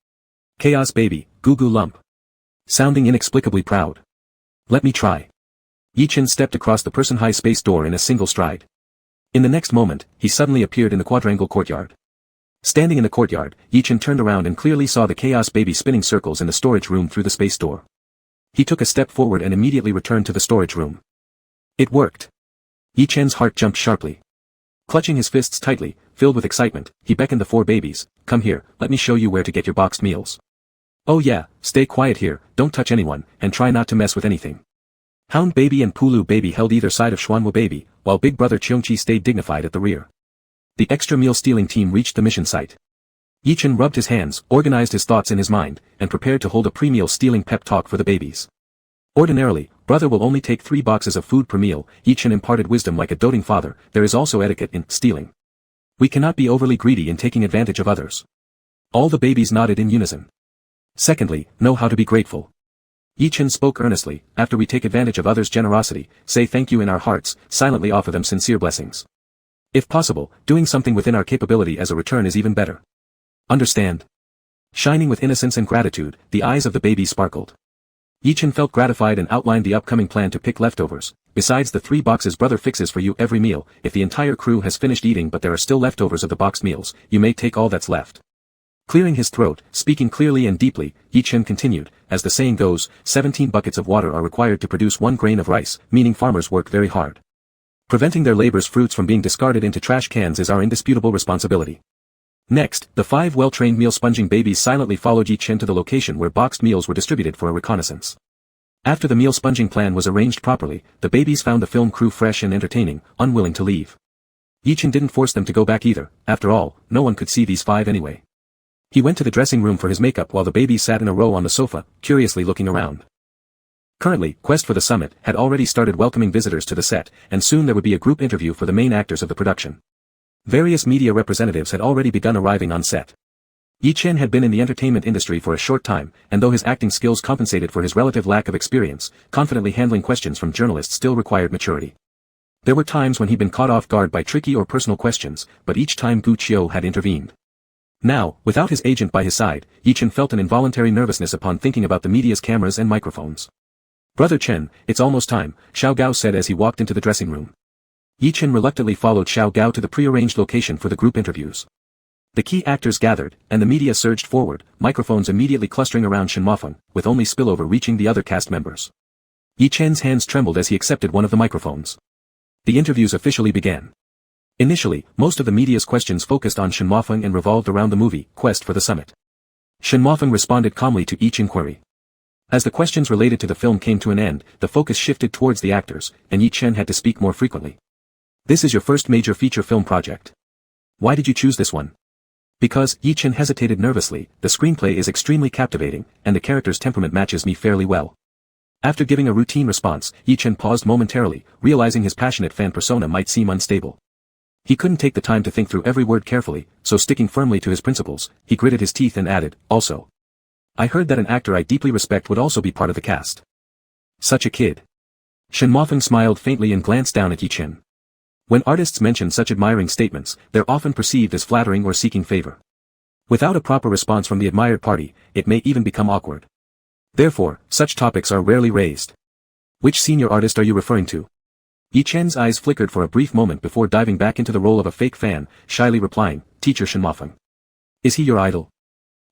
Chaos baby, goo goo lump." Sounding inexplicably proud. "Let me try." Yi-Chen stepped across the person-high space door in a single stride. In the next moment, he suddenly appeared in the quadrangle courtyard. Standing in the courtyard, Yi-Chen turned around and clearly saw the chaos baby spinning circles in the storage room through the space door. He took a step forward and immediately returned to the storage room. It worked. Yi-Chen's heart jumped sharply. Clutching his fists tightly, filled with excitement, he beckoned the 4 babies, "Come here, let me show you where to get your boxed meals. Oh yeah, stay quiet here, don't touch anyone, and try not to mess with anything." Hound baby and Pulu baby held either side of Xuanwu baby, while big brother Cheongqi stayed dignified at the rear. The extra meal stealing team reached the mission site. Yi-Chen rubbed his hands, organized his thoughts in his mind, and prepared to hold a pre-meal stealing pep talk for the babies. Ordinarily, brother will only take 3 boxes of food per meal. Yi-Chen imparted wisdom like a doting father. There is also etiquette in stealing. We cannot be overly greedy in taking advantage of others. All the babies nodded in unison. Secondly, know how to be grateful. Yi-Chen spoke earnestly. After we take advantage of others' generosity, say thank you in our hearts, silently offer them sincere blessings. If possible, doing something within our capability as a return is even better. Understand? Shining with innocence and gratitude, the eyes of the baby sparkled. Yi-Chen felt gratified and outlined the upcoming plan to pick leftovers. Besides the 3 boxes brother fixes for you every meal, if the entire crew has finished eating but there are still leftovers of the boxed meals, you may take all that's left. Clearing his throat, speaking clearly and deeply, Yi-Chen continued, as the saying goes, 17 buckets of water are required to produce 1 grain of rice, meaning farmers work very hard. Preventing their labor's fruits from being discarded into trash cans is our indisputable responsibility. Next, the 5 well-trained meal-sponging babies silently followed Yi-Chen to the location where boxed meals were distributed for a reconnaissance. After the meal-sponging plan was arranged properly, the babies found the film crew fresh and entertaining, unwilling to leave. Yi-Chen didn't force them to go back either. After all, no one could see these 5 anyway. He went to the dressing room for his makeup while the babies sat in a row on the sofa, curiously looking around. Currently, Quest for the Summit had already started welcoming visitors to the set, and soon there would be a group interview for the main actors of the production. Various media representatives had already begun arriving on set. Yi-Chen had been in the entertainment industry for a short time, and though his acting skills compensated for his relative lack of experience, confidently handling questions from journalists still required maturity. There were times when he'd been caught off guard by tricky or personal questions, but each time Gu Qiu had intervened. Now, without his agent by his side, Yi-Chen felt an involuntary nervousness upon thinking about the media's cameras and microphones. "Brother Chen, it's almost time," Xiao Gao said as he walked into the dressing room. Yi Chen reluctantly followed Xiao Gao to the pre-arranged location for the group interviews. The key actors gathered, and the media surged forward, microphones immediately clustering around Shen Mofeng, with only spillover reaching the other cast members. Yi Chen's hands trembled as he accepted one of the microphones. The interviews officially began. Initially, most of the media's questions focused on Shen Mofeng and revolved around the movie, Quest for the Summit. Shen Mofeng responded calmly to each inquiry. As the questions related to the film came to an end, the focus shifted towards the actors, and Yi Chen had to speak more frequently. This is your first major feature film project. Why did you choose this one? Because, Yi Chen hesitated nervously, the screenplay is extremely captivating, and the character's temperament matches me fairly well. After giving a routine response, Yi Chen paused momentarily, realizing his passionate fan persona might seem unstable. He couldn't take the time to think through every word carefully, so sticking firmly to his principles, he gritted his teeth and added, also. I heard that an actor I deeply respect would also be part of the cast. Such a kid. Shen Mofeng smiled faintly and glanced down at Yi Chen. When artists mention such admiring statements, they're often perceived as flattering or seeking favor. Without a proper response from the admired party, it may even become awkward. Therefore, such topics are rarely raised. Which senior artist are you referring to? Yi Chen's eyes flickered for a brief moment before diving back into the role of a fake fan, shyly replying, Teacher Shen Mofeng. Is he your idol?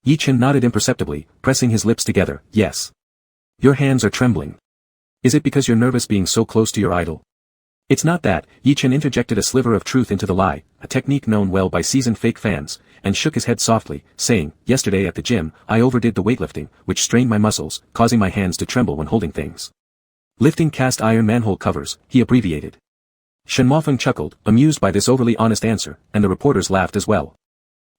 Yi Chen nodded imperceptibly, pressing his lips together, yes. Your hands are trembling. Is it because you're nervous being so close to your idol? It's not that, Yi Chen interjected a sliver of truth into the lie, a technique known well by seasoned fake fans, and shook his head softly, saying, yesterday at the gym, I overdid the weightlifting, which strained my muscles, causing my hands to tremble when holding things. Lifting cast iron manhole covers, he abbreviated. Shen Mofeng chuckled, amused by this overly honest answer, and the reporters laughed as well.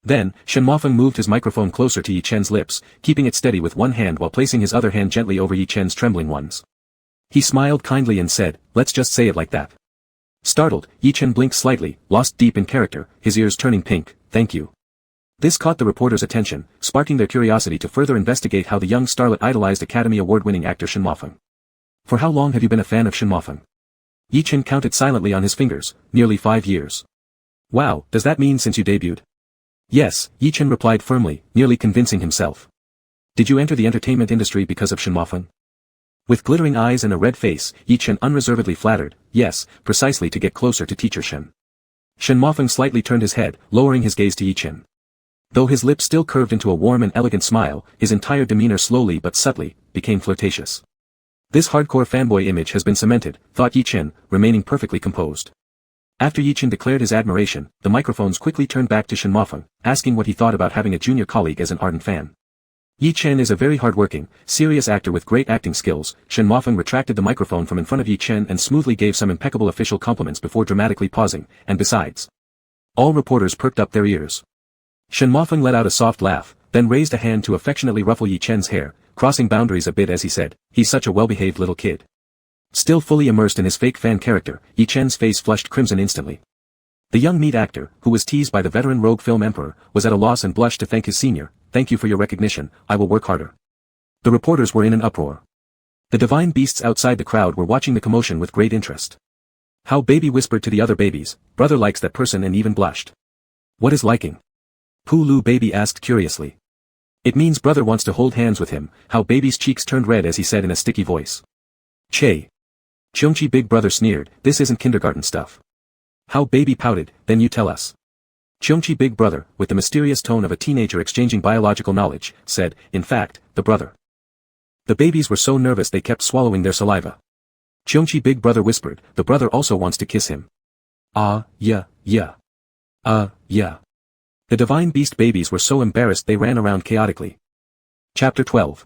Then, Shen Mofeng moved his microphone closer to Yi Chen's lips, keeping it steady with one hand while placing his other hand gently over Yi Chen's trembling ones. He smiled kindly and said, let's just say it like that. Startled, Yi Chen blinked slightly, lost deep in character, his ears turning pink, thank you. This caught the reporters' attention, sparking their curiosity to further investigate how the young starlet idolized Academy Award-winning actor Shen Mofeng. For how long have you been a fan of Shen Mofeng? Yi Chen counted silently on his fingers, nearly 5 years. Wow, does that mean since you debuted? Yes, Yi Chen replied firmly, nearly convincing himself. Did you enter the entertainment industry because of Shen Mofeng? With glittering eyes and a red face, Yi Chen unreservedly flattered, yes, precisely to get closer to Teacher Shen. Shen Mofeng slightly turned his head, lowering his gaze to Yi Chen. Though his lips still curved into a warm and elegant smile, his entire demeanor slowly but subtly, became flirtatious. This hardcore fanboy image has been cemented, thought Yi Chen, remaining perfectly composed. After Yi Chen declared his admiration, the microphones quickly turned back to Shen Mofeng, asking what he thought about having a junior colleague as an ardent fan. Yi Chen is a very hard-working, serious actor with great acting skills. Shen Mofeng retracted the microphone from in front of Yi Chen and smoothly gave some impeccable official compliments before dramatically pausing, and besides. All reporters perked up their ears. Shen Mofeng let out a soft laugh, then raised a hand to affectionately ruffle Yi Chen's hair, crossing boundaries a bit as he said, he's such a well-behaved little kid. Still fully immersed in his fake fan character, Yi Chen's face flushed crimson instantly. The young meat actor, who was teased by the veteran rogue film emperor, was at a loss and blushed to thank his senior, thank you for your recognition, I will work harder. The reporters were in an uproar. The divine beasts outside the crowd were watching the commotion with great interest. How Baby whispered to the other babies, brother likes that person and even blushed. What is liking? Pulu Baby asked curiously. It means brother wants to hold hands with him. How Baby's cheeks turned red as he said in a sticky voice. Che. Cheongchi Big Brother sneered, this isn't kindergarten stuff. How Baby pouted, then you tell us. Cheongchi Big Brother, with the mysterious tone of a teenager exchanging biological knowledge, said, in fact, the brother. The babies were so nervous they kept swallowing their saliva. Cheongchi Big Brother whispered, the brother also wants to kiss him. Yeah. Yeah. The divine beast babies were so embarrassed they ran around chaotically. Chapter 12.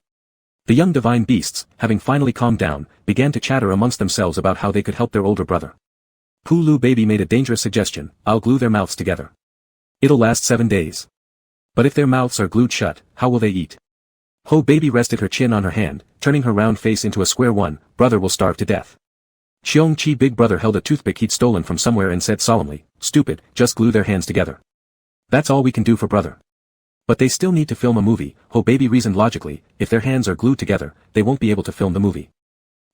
The young divine beasts, having finally calmed down, began to chatter amongst themselves about how they could help their older brother. Pulu Baby made a dangerous suggestion, I'll glue their mouths together. It'll last 7 days. But if their mouths are glued shut, how will they eat? Ho Baby rested her chin on her hand, turning her round face into a square one, brother will starve to death. Cheong Chi Big Brother held a toothpick he'd stolen from somewhere and said solemnly, stupid, just glue their hands together. That's all we can do for brother. But they still need to film a movie, Ho Baby reasoned logically, if their hands are glued together, they won't be able to film the movie.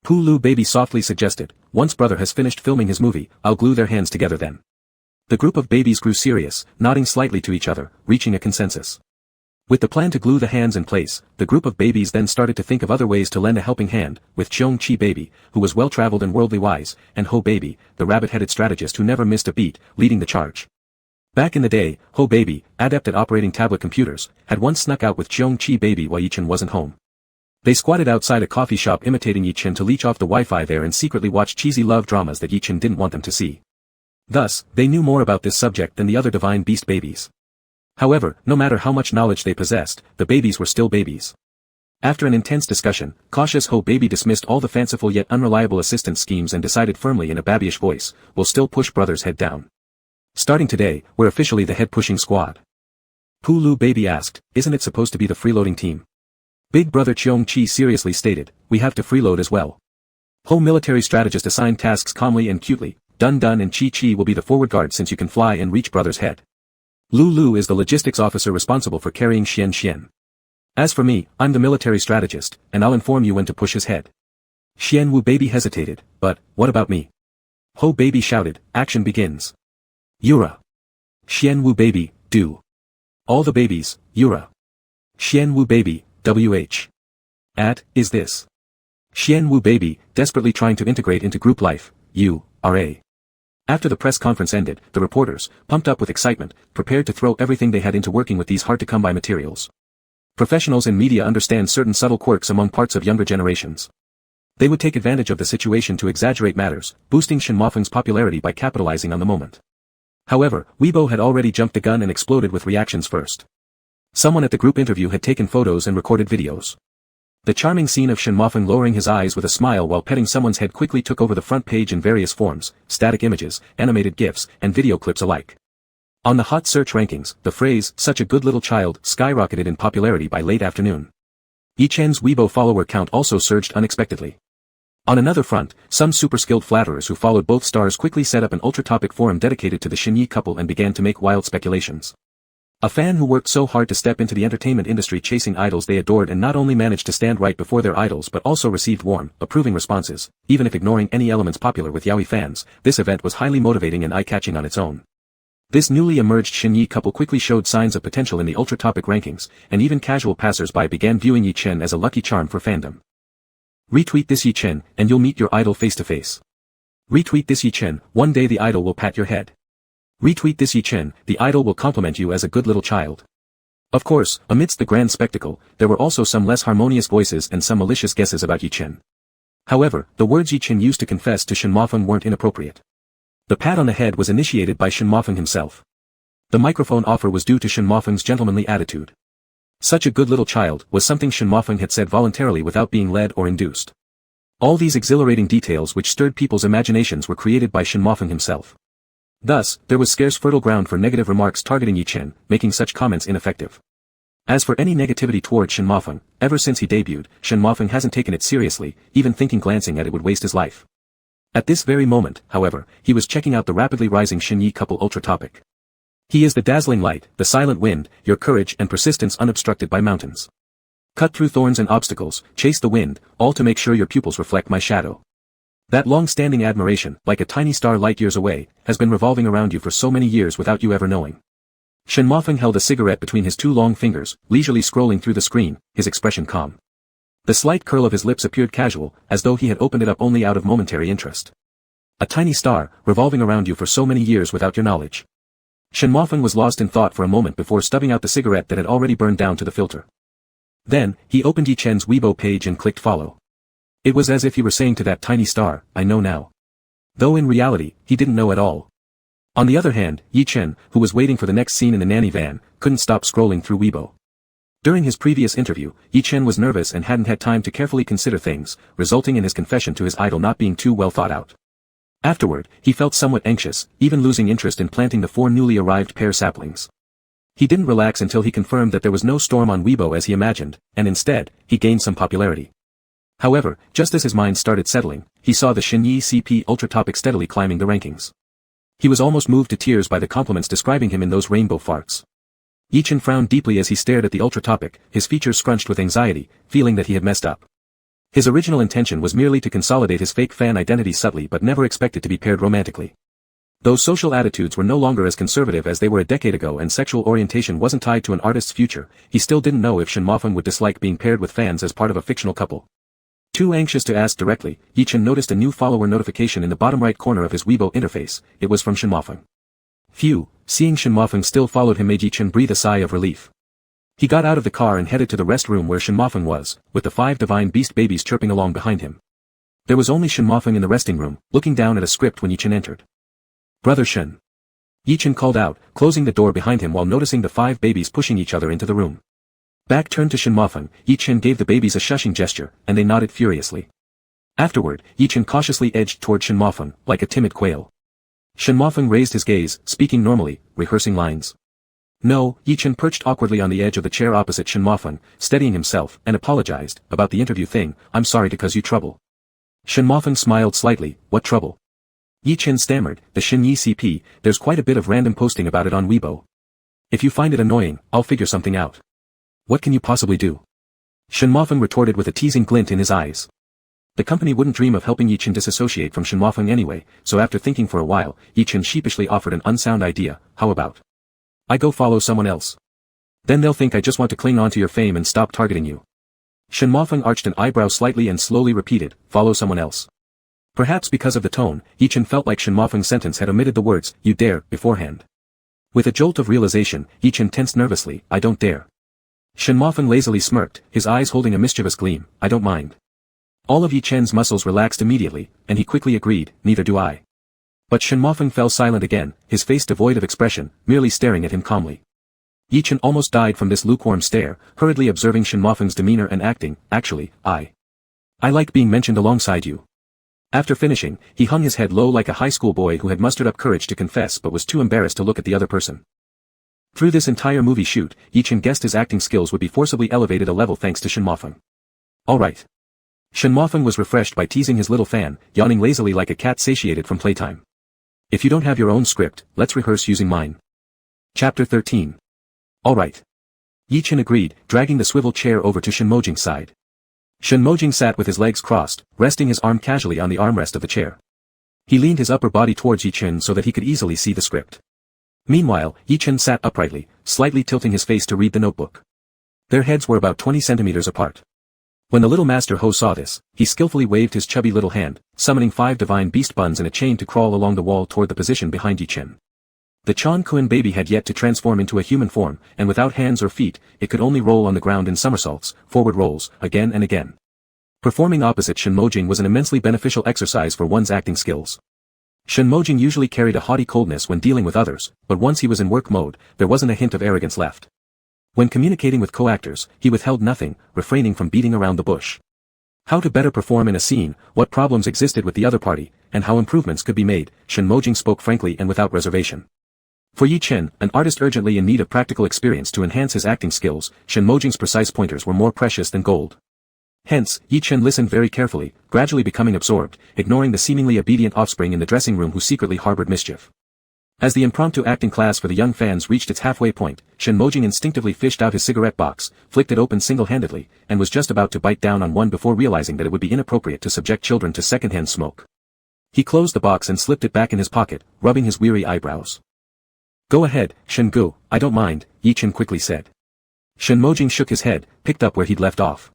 Pulu Baby softly suggested, once brother has finished filming his movie, I'll glue their hands together then. The group of babies grew serious, nodding slightly to each other, reaching a consensus. With the plan to glue the hands in place, the group of babies then started to think of other ways to lend a helping hand, with Cheong Chi Baby, who was well-traveled and worldly wise, and Ho Baby, the rabbit-headed strategist who never missed a beat, leading the charge. Back in the day, Ho Baby, adept at operating tablet computers, had once snuck out with Cheong Chi Baby while Yi-Chen wasn't home. They squatted outside a coffee shop imitating Yi-Chen to leech off the Wi-Fi there and secretly watched cheesy love dramas that Yi-Chen didn't want them to see. Thus, they knew more about this subject than the other divine beast babies. However, no matter how much knowledge they possessed, the babies were still babies. After an intense discussion, cautious Ho Baby dismissed all the fanciful yet unreliable assistance schemes and decided firmly in a babyish voice, "We'll still push brother's head down. Starting today, we're officially the head-pushing squad." Pulu Baby asked, "Isn't it supposed to be the freeloading team?" Big brother Cheong Chi seriously stated, "We have to freeload as well." Ho military strategist assigned tasks calmly and cutely, "Dun Dun and Chi Chi will be the forward guard since you can fly and reach brother's head. Lu is the logistics officer responsible for carrying Xian. As for me, I'm the military strategist, and I'll inform you when to push his head." Xian Wu Baby hesitated, "But, what about me?" Ho Baby shouted, "Action begins. Yura. Xian Wu Baby, do. All the babies, Yura. Xian Wu Baby, WH. Is this? Xian Wu Baby, desperately trying to integrate into group life, U.R.A. After the press conference ended, the reporters, pumped up with excitement, prepared to throw everything they had into working with these hard-to-come-by materials. Professionals in media understand certain subtle quirks among parts of younger generations. They would take advantage of the situation to exaggerate matters, boosting Shin Mofeng's popularity by capitalizing on the moment. However, Weibo had already jumped the gun and exploded with reactions first. Someone at the group interview had taken photos and recorded videos. The charming scene of Shin Mofeng lowering his eyes with a smile while petting someone's head quickly took over the front page in various forms, static images, animated GIFs, and video clips alike. On the hot search rankings, the phrase, "such a good little child," skyrocketed in popularity by late afternoon. Yi-Chen's Weibo follower count also surged unexpectedly. On another front, some super-skilled flatterers who followed both stars quickly set up an ultra-topic forum dedicated to the Shin Yi couple and began to make wild speculations. A fan who worked so hard to step into the entertainment industry chasing idols they adored and not only managed to stand right before their idols but also received warm, approving responses, even if ignoring any elements popular with yaoi fans. This event was highly motivating and eye-catching on its own. This newly emerged Shin Yi couple quickly showed signs of potential in the ultra-topic rankings, and even casual passers-by began viewing Yi-Chen as a lucky charm for fandom. Retweet this Yi-Chen, and you'll meet your idol face-to-face. Retweet this Yi-Chen, one day the idol will pat your head. Retweet this Yi-Chen, the idol will compliment you as a good little child. Of course, amidst the grand spectacle, there were also some less harmonious voices and some malicious guesses about Yi-Chen. However, the words Yi-Chen used to confess to Shin Mofeng weren't inappropriate. The pat on the head was initiated by Shin Mofeng himself. The microphone offer was due to Shin Mofeng's gentlemanly attitude. Such a good little child was something Shin Mofeng had said voluntarily without being led or induced. All these exhilarating details which stirred people's imaginations were created by Shin Mofeng himself. Thus, there was scarce fertile ground for negative remarks targeting Yi-Chen, making such comments ineffective. As for any negativity toward Shin Mofeng, ever since he debuted, Shin Mofeng hasn't taken it seriously, even thinking glancing at it would waste his life. At this very moment, however, he was checking out the rapidly rising Shin Yi couple ultra topic. He is the dazzling light, the silent wind, your courage and persistence unobstructed by mountains. Cut through thorns and obstacles, chase the wind, all to make sure your pupils reflect my shadow. That long-standing admiration, like a tiny star light years away, has been revolving around you for so many years without you ever knowing. Shin Mofeng held a cigarette between his two long fingers, leisurely scrolling through the screen, his expression calm. The slight curl of his lips appeared casual, as though he had opened it up only out of momentary interest. A tiny star, revolving around you for so many years without your knowledge. Shin Mofeng was lost in thought for a moment before stubbing out the cigarette that had already burned down to the filter. Then, he opened Yi-Chen's Weibo page and clicked follow. It was as if he were saying to that tiny star, I know now. Though in reality, he didn't know at all. On the other hand, Yi-Chen, who was waiting for the next scene in the nanny van, couldn't stop scrolling through Weibo. During his previous interview, Yi-Chen was nervous and hadn't had time to carefully consider things, resulting in his confession to his idol not being too well thought out. Afterward, he felt somewhat anxious, even losing interest in planting the 4 newly arrived pear saplings. He didn't relax until he confirmed that there was no storm on Weibo as he imagined, and instead, he gained some popularity. However, just as his mind started settling, he saw the Shin Yi CP Ultra topic steadily climbing the rankings. He was almost moved to tears by the compliments describing him in those rainbow farts. Yi-Chen frowned deeply as he stared at the Ultra topic, his features scrunched with anxiety, feeling that he had messed up. His original intention was merely to consolidate his fake fan identity subtly but never expected to be paired romantically. Those social attitudes were no longer as conservative as they were a decade ago, and sexual orientation wasn't tied to an artist's future. He still didn't know if Shin Mofeng would dislike being paired with fans as part of a fictional couple. Too anxious to ask directly, Yi-Chen noticed a new follower notification in the bottom right corner of his Weibo interface. It was from Shin Mofeng. Phew, seeing Shin Mofeng still followed him made Yi-Chen breathe a sigh of relief. He got out of the car and headed to the rest room where Shin Mofeng was, with the 5 divine beast babies chirping along behind him. There was only Shin Mofeng in the resting room, looking down at a script when Yi-Chen entered. "Brother Shin." Yi-Chen called out, closing the door behind him while noticing the 5 babies pushing each other into the room. Back turned to Shin Mofeng, Yi-Chen gave the babies a shushing gesture, and they nodded furiously. Afterward, Yi-Chen cautiously edged toward Shin Mofeng, like a timid quail. Shin Mofeng raised his gaze, speaking normally, rehearsing lines. "No," Yi-Chen perched awkwardly on the edge of the chair opposite Shin Mofeng, steadying himself, and apologized, "About the interview thing, I'm sorry to cause you trouble." Shin Mofeng smiled slightly, "What trouble?" Yi-Chen stammered, "The Shin Yi CP, there's quite a bit of random posting about it on Weibo. If you find it annoying, I'll figure something out." "What can you possibly do?" Shin Mofeng retorted with a teasing glint in his eyes. The company wouldn't dream of helping Yi-Chen disassociate from Shin Mofeng anyway, so after thinking for a while, Yi-Chen sheepishly offered an unsound idea. "How about I go follow someone else? Then they'll think I just want to cling on to your fame and stop targeting you." Shin Mofeng arched an eyebrow slightly and slowly repeated, "Follow someone else." Perhaps because of the tone, Yi-Chen felt like Shin Mofeng's sentence had omitted the words, "You dare," beforehand. With a jolt of realization, Yi-Chen tensed nervously, "I don't dare." Shin Mofeng lazily smirked, his eyes holding a mischievous gleam, "I don't mind." All of Yi-Chen's muscles relaxed immediately, and he quickly agreed, "Neither do I." But Shin Mofeng fell silent again, his face devoid of expression, merely staring at him calmly. Yi-Chen almost died from this lukewarm stare, hurriedly observing Shin Mofeng's demeanor and acting. "Actually, I like being mentioned alongside you." After finishing, he hung his head low like a high school boy who had mustered up courage to confess but was too embarrassed to look at the other person. Through this entire movie shoot, Yi-Chen guessed his acting skills would be forcibly elevated a level thanks to Shin Mofeng. "Alright." Shin Mofeng was refreshed by teasing his little fan, yawning lazily like a cat satiated from playtime. "If you don't have your own script, let's rehearse using mine." Chapter 13. "Alright." Yi-Chen agreed, dragging the swivel chair over to Shin Mojing's side. Shin Mojing sat with his legs crossed, resting his arm casually on the armrest of the chair. He leaned his upper body towards Yi-Chen so that he could easily see the script. Meanwhile, Yi-Chen sat uprightly, slightly tilting his face to read the notebook. Their heads were about 20 centimeters apart. When the little Master Ho saw this, he skillfully waved his chubby little hand, summoning 5 divine beast buns in a chain to crawl along the wall toward the position behind Yi-Chen. The Chan Kun baby had yet to transform into a human form, and without hands or feet, it could only roll on the ground in somersaults, forward rolls, again and again. Performing opposite Shin Mojing was an immensely beneficial exercise for one's acting skills. Shin Mojing usually carried a haughty coldness when dealing with others, but once he was in work mode, there wasn't a hint of arrogance left. When communicating with co-actors, he withheld nothing, refraining from beating around the bush. How to better perform in a scene, what problems existed with the other party, and how improvements could be made, Shin Mojing spoke frankly and without reservation. For Yi-Chen, an artist urgently in need of practical experience to enhance his acting skills, Shin Mojing's precise pointers were more precious than gold. Hence, Yi-Chen listened very carefully, gradually becoming absorbed, ignoring the seemingly obedient offspring in the dressing room who secretly harbored mischief. As the impromptu acting class for the young fans reached its halfway point, Shin Mojing instinctively fished out his cigarette box, flicked it open single-handedly, and was just about to bite down on one before realizing that it would be inappropriate to subject children to secondhand smoke. He closed the box and slipped it back in his pocket, rubbing his weary eyebrows. "Go ahead, Shin Gu, I don't mind," Yi-Chen quickly said. Shin Mojing shook his head, picked up where he'd left off.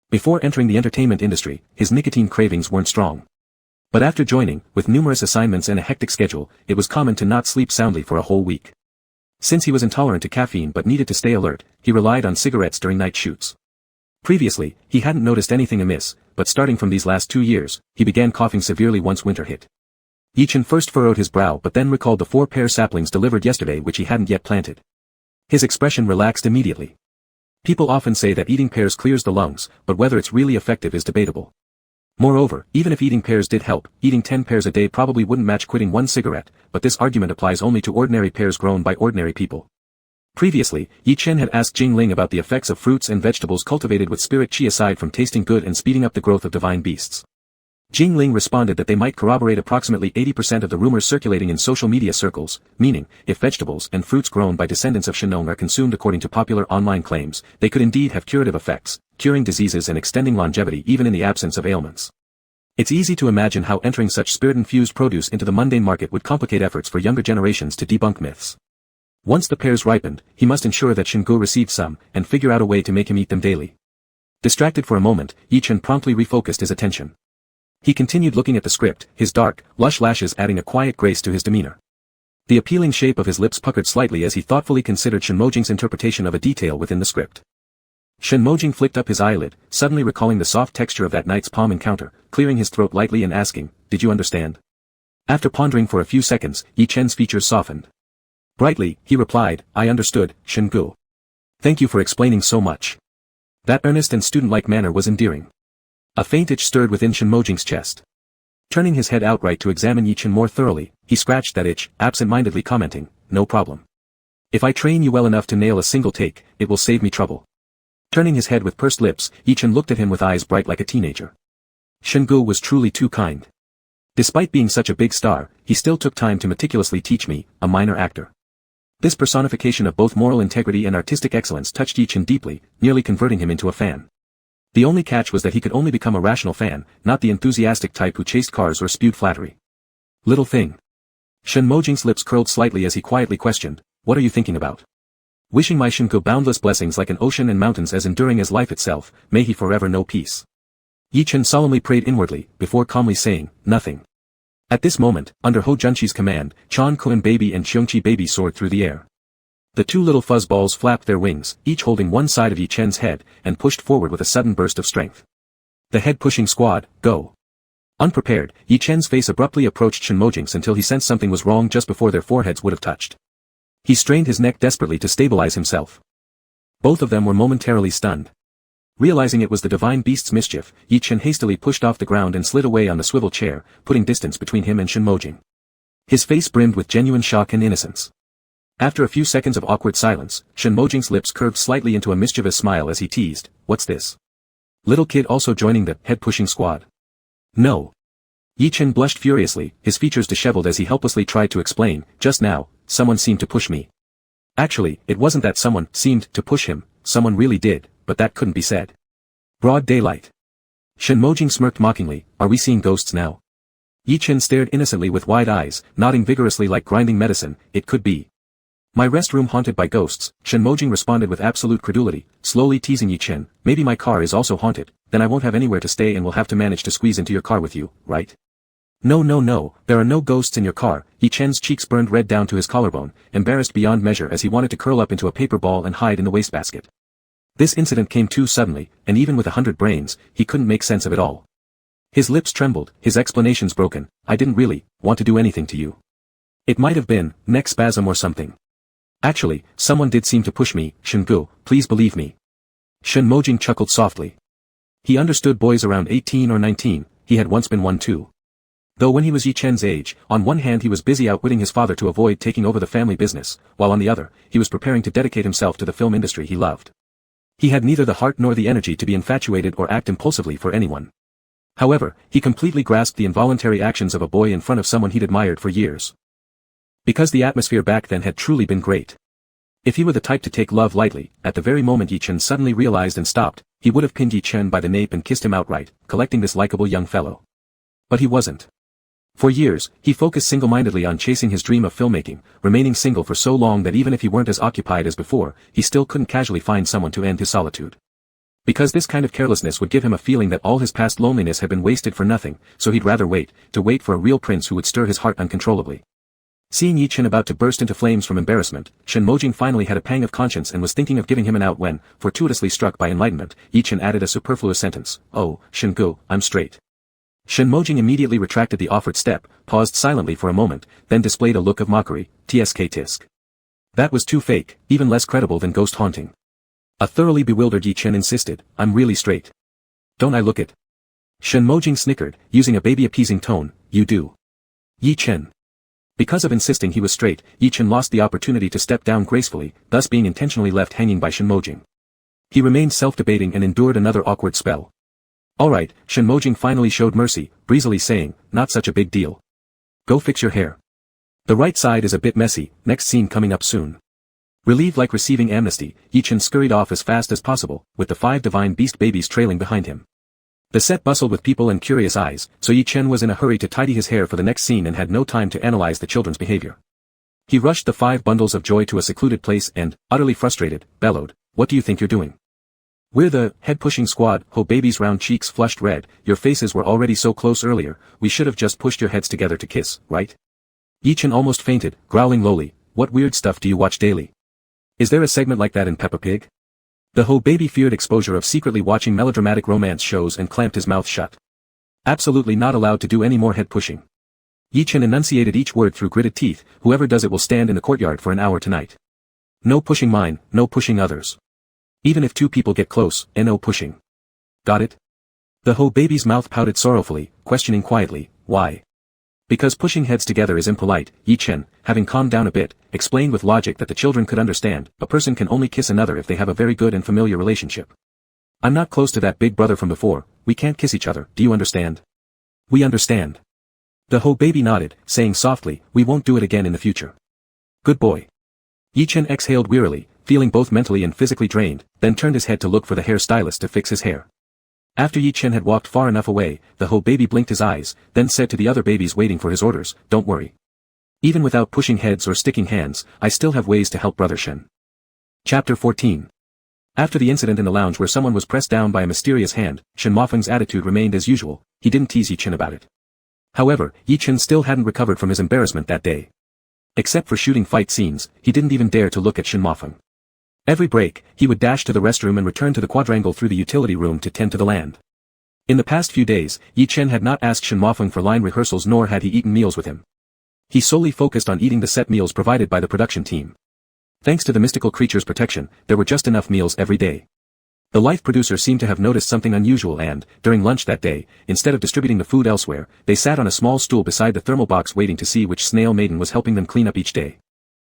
Before entering the entertainment industry, his nicotine cravings weren't strong. But after joining, with numerous assignments and a hectic schedule, it was common to not sleep soundly for a whole week. Since he was intolerant to caffeine but needed to stay alert, he relied on cigarettes during night shoots. Previously, he hadn't noticed anything amiss, but starting from these last 2 years, he began coughing severely once winter hit. Yi-Chen first furrowed his brow but then recalled the 4 pear saplings delivered yesterday which he hadn't yet planted. His expression relaxed immediately. People often say that eating pears clears the lungs, but whether it's really effective is debatable. Moreover, even if eating pears did help, eating 10 pears a day probably wouldn't match quitting 1 cigarette, but this argument applies only to ordinary pears grown by ordinary people. Previously, Yi-Chen had asked Jing Ling about the effects of fruits and vegetables cultivated with spirit chi aside from tasting good and speeding up the growth of divine beasts. Jing Ling responded that they might corroborate approximately 80% of the rumors circulating in social media circles, meaning, if vegetables and fruits grown by descendants of Shinong are consumed according to popular online claims, they could indeed have curative effects, curing diseases and extending longevity even in the absence of ailments. It's easy to imagine how entering such spirit-infused produce into the mundane market would complicate efforts for younger generations to debunk myths. Once the pears ripened, he must ensure that Shingo received some, and figure out a way to make him eat them daily. Distracted for a moment, Yi-Chen promptly refocused his attention. He continued looking at the script, his dark, lush lashes adding a quiet grace to his demeanor. The appealing shape of his lips puckered slightly as he thoughtfully considered Shinmojing's interpretation of a detail within the script. Shinmojing flicked up his eyelid, suddenly recalling the soft texture of that night's palm encounter, clearing his throat lightly and asking, "Did you understand?" After pondering for a few seconds, Yi-Chen's features softened. Brightly, he replied, "I understood, Shingu. Thank you for explaining so much." That earnest and student-like manner was endearing. A faint itch stirred within Shinmojing's chest. Turning his head outright to examine Yi-Chen more thoroughly, he scratched that itch, absent-mindedly commenting, "No problem. If I train you well enough to nail a single take, it will save me trouble." Turning his head with pursed lips, Yi-Chen looked at him with eyes bright like a teenager. Shingu was truly too kind. Despite being such a big star, he still took time to meticulously teach me, a minor actor. This personification of both moral integrity and artistic excellence touched Yi-Chen deeply, nearly converting him into a fan. The only catch was that he could only become a rational fan, not the enthusiastic type who chased cars or spewed flattery. Little thing. Shinmojing's lips curled slightly as he quietly questioned, "What are you thinking about?" Wishing my Shinko boundless blessings like an ocean and mountains as enduring as life itself, may he forever know peace. Yi-Chen solemnly prayed inwardly, before calmly saying, "Nothing." At this moment, under Ho Junchi's command, Chan Kun baby and Cheongchi baby soared through the air. The two little fuzzballs flapped their wings, each holding one side of Yi-Chen's head, and pushed forward with a sudden burst of strength. The head-pushing squad, go. Unprepared, Yi-Chen's face abruptly approached Shinmojing's until he sensed something was wrong just before their foreheads would have touched. He strained his neck desperately to stabilize himself. Both of them were momentarily stunned. Realizing it was the divine beast's mischief, Yi-Chen hastily pushed off the ground and slid away on the swivel chair, putting distance between him and Shinmojing. His face brimmed with genuine shock and innocence. After a few seconds of awkward silence, Shinmojing's lips curved slightly into a mischievous smile as he teased, "What's this? Little kid also joining the head-pushing squad?" "No." Yi-Chen blushed furiously, his features disheveled as he helplessly tried to explain, "Just now, someone seemed to push me." Actually, it wasn't that someone seemed to push him, someone really did, but that couldn't be said. Broad daylight. Shinmojing smirked mockingly, "Are we seeing ghosts now?" Yi-Chen stared innocently with wide eyes, nodding vigorously like grinding medicine, "It could be. My rest room haunted by ghosts," Shinmojing responded with absolute credulity, slowly teasing Yi-Chen, "Maybe my car is also haunted, then I won't have anywhere to stay and will have to manage to squeeze into your car with you, right?" No, there are no ghosts in your car." Yi-Chen's cheeks burned red down to his collarbone, embarrassed beyond measure as he wanted to curl up into a paper ball and hide in the wastebasket. This incident came too suddenly, and even with 100 brains, he couldn't make sense of it all. His lips trembled, his explanations broken, "I didn't really want to do anything to you. It might have been neck spasm or something. Actually, someone did seem to push me, Shingu, please believe me." Shinmojing chuckled softly. He understood boys around 18 or 19, he had once been one too. Though when he was Yi-Chen's age, on one hand he was busy outwitting his father to avoid taking over the family business, while on the other, he was preparing to dedicate himself to the film industry he loved. He had neither the heart nor the energy to be infatuated or act impulsively for anyone. However, he completely grasped the involuntary actions of a boy in front of someone he'd admired for years. Because the atmosphere back then had truly been great. If he were the type to take love lightly, at the very moment Yi-Chen suddenly realized and stopped, he would have pinned Yi-Chen by the nape and kissed him outright, collecting this likable young fellow. But he wasn't. For years, he focused single-mindedly on chasing his dream of filmmaking, remaining single for so long that even if he weren't as occupied as before, he still couldn't casually find someone to end his solitude. Because this kind of carelessness would give him a feeling that all his past loneliness had been wasted for nothing, so he'd rather wait for a real prince who would stir his heart uncontrollably. Seeing Yi-Chen about to burst into flames from embarrassment, Shinmojing finally had a pang of conscience and was thinking of giving him an out when, fortuitously struck by enlightenment, Yi-Chen added a superfluous sentence, "Oh, Shingu, I'm straight." Shinmojing immediately retracted the offered step, paused silently for a moment, then displayed a look of mockery, tisk. That was too fake, even less credible than ghost haunting. A thoroughly bewildered Yi-Chen insisted, "I'm really straight. Don't I look it?" Shinmojing snickered, using a baby-appeasing tone, "You do." Yi-Chen. Because of insisting he was straight, Yi-Chen lost the opportunity to step down gracefully, thus being intentionally left hanging by Shinmojing. He remained self-debating and endured another awkward spell. "Alright," Shinmojing finally showed mercy, breezily saying, "Not such a big deal. Go fix your hair. The right side is a bit messy, next scene coming up soon." Relieved like receiving amnesty, Yi-Chen scurried off as fast as possible, with the 5 divine beast babies trailing behind him. The set bustled with people and curious eyes, so Yi Chen was in a hurry to tidy his hair for the next scene and had no time to analyze the children's behavior. He rushed the 5 bundles of joy to a secluded place and, utterly frustrated, bellowed, "What do you think you're doing? We're the head-pushing squad." Ho Baby's round cheeks flushed red. "Your faces were already so close earlier, we should have just pushed your heads together to kiss, right?" Yi Chen almost fainted, growling lowly, "What weird stuff do you watch daily? Is there a segment like that in Peppa Pig?" The Ho Baby feared exposure of secretly watching melodramatic romance shows and clamped his mouth shut. Absolutely not allowed to do any more head-pushing. Yi Chen enunciated each word through gritted teeth, "Whoever does it will stand in the courtyard for an hour tonight. No pushing mine, no pushing others. Even if 2 people get close, no pushing. Got it?" The Ho Baby's mouth pouted sorrowfully, questioning quietly, "Why?" "Because pushing heads together is impolite." Yi Chen, having calmed down a bit, explained with logic that the children could understand, "A person can only kiss another if they have a very good and familiar relationship. I'm not close to that big brother from before, we can't kiss each other, do you understand?" "We understand." The Ho Baby nodded, saying softly, "We won't do it again in the future. Good boy." Yi Chen exhaled wearily, feeling both mentally and physically drained, then turned his head to look for the hairstylist to fix his hair. After Yi Chen had walked far enough away, the Ho Baby blinked his eyes, then said to the other babies waiting for his orders, "Don't worry. Even without pushing heads or sticking hands, I still have ways to help Brother Shen." Chapter 14. After the incident in the lounge where someone was pressed down by a mysterious hand, Shen Mofeng's attitude remained as usual. He didn't tease Yi Chen about it. However, Yi Chen still hadn't recovered from his embarrassment that day. Except for shooting fight scenes, he didn't even dare to look at Shen Mofeng. Every break, he would dash to the restroom and return to the quadrangle through the utility room to tend to the land. In the past few days, Yi Chen had not asked Shen Mofeng for line rehearsals nor had he eaten meals with him. He solely focused on eating the set meals provided by the production team. Thanks to the mystical creature's protection, there were just enough meals every day. The life producer seemed to have noticed something unusual and, during lunch that day, instead of distributing the food elsewhere, they sat on a small stool beside the thermal box waiting to see which snail maiden was helping them clean up each day.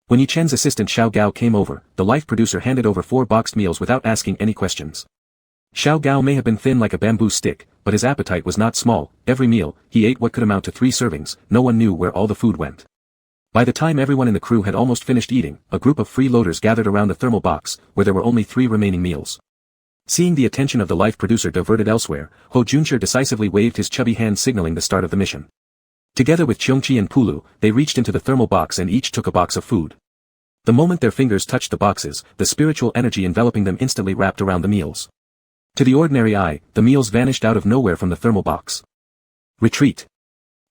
When Yi Chen's assistant Xiao Gao came over, the life producer handed over 4 boxed meals without asking any questions. Xiao Gao may have been thin like a bamboo stick, but his appetite was not small. Every meal, he ate what could amount to 3 servings. No one knew where all the food went. By the time everyone in the crew had almost finished eating, a group of freeloaders gathered around the thermal box, where there were only 3 remaining meals. Seeing the attention of the life producer diverted elsewhere, Ho Junshi decisively waved his chubby hand signaling the start of the mission. Together with Cheongqi and Pulu, they reached into the thermal box and each took a box of food. The moment their fingers touched the boxes, the spiritual energy enveloping them instantly wrapped around the meals. To the ordinary eye, the meals vanished out of nowhere from the thermal box. Retreat.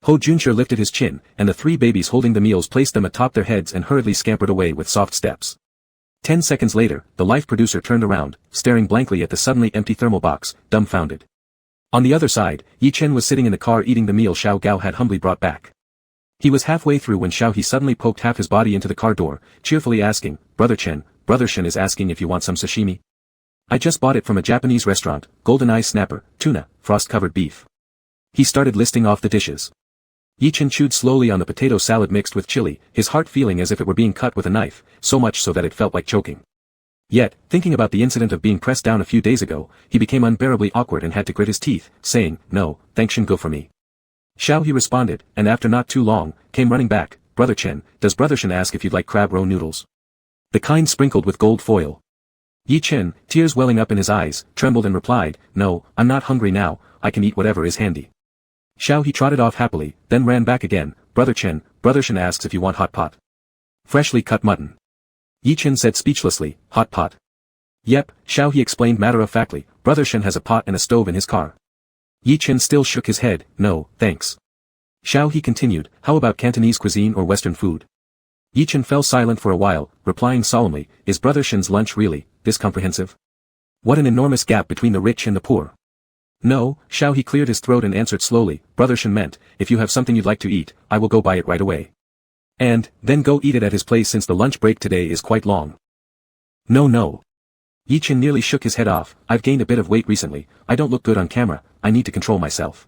Ho Junshi lifted his chin, and the 3 babies holding the meals placed them atop their heads and hurriedly scampered away with soft steps. 10 seconds later, the life producer turned around, staring blankly at the suddenly empty thermal box, dumbfounded. On the other side, Yi Chen was sitting in the car eating the meal Xiao Gao had humbly brought back. He was halfway through when Xiao He suddenly poked half his body into the car door, cheerfully asking, Brother Shen is asking if you want some sashimi. I just bought it from a Japanese restaurant, golden eye snapper, tuna, frost-covered beef. He started listing off the dishes. Yi Chen chewed slowly on the potato salad mixed with chili, his heart feeling as if it were being cut with a knife, so much so that it felt like choking. Yet, thinking about the incident of being pressed down a few days ago, he became unbearably awkward and had to grit his teeth, saying, "No, thanks Shen, go for me." Xiao He responded, and after not too long, came running back, "Brother Chen, does Brother Shen ask if you'd like crab roe noodles? The kind sprinkled with gold foil." Yi Chen, tears welling up in his eyes, trembled and replied, "No, I'm not hungry now, I can eat whatever is handy." Xiao He trotted off happily, then ran back again, Brother Shen asks if you want hot pot. Freshly cut mutton. Yi Chen said speechlessly, "Hot pot?" "Yep," Xiao He explained matter-of-factly, Brother Shen has a pot and a stove in his car. Yi Chen still shook his head, "No, thanks." Xiao He continued, "How about Cantonese cuisine or Western food?" Yi Chen fell silent for a while, replying solemnly, "Is Brother Shen's lunch really this comprehensive? What an enormous gap between the rich and the poor." "No," Xiao He cleared his throat and answered slowly, Brother Shen meant, if you have something you'd like to eat, I will go buy it right away. And, then go eat it at his place since the lunch break today is quite long. No. Yi Chen nearly shook his head off, I've gained a bit of weight recently, I don't look good on camera, I need to control myself.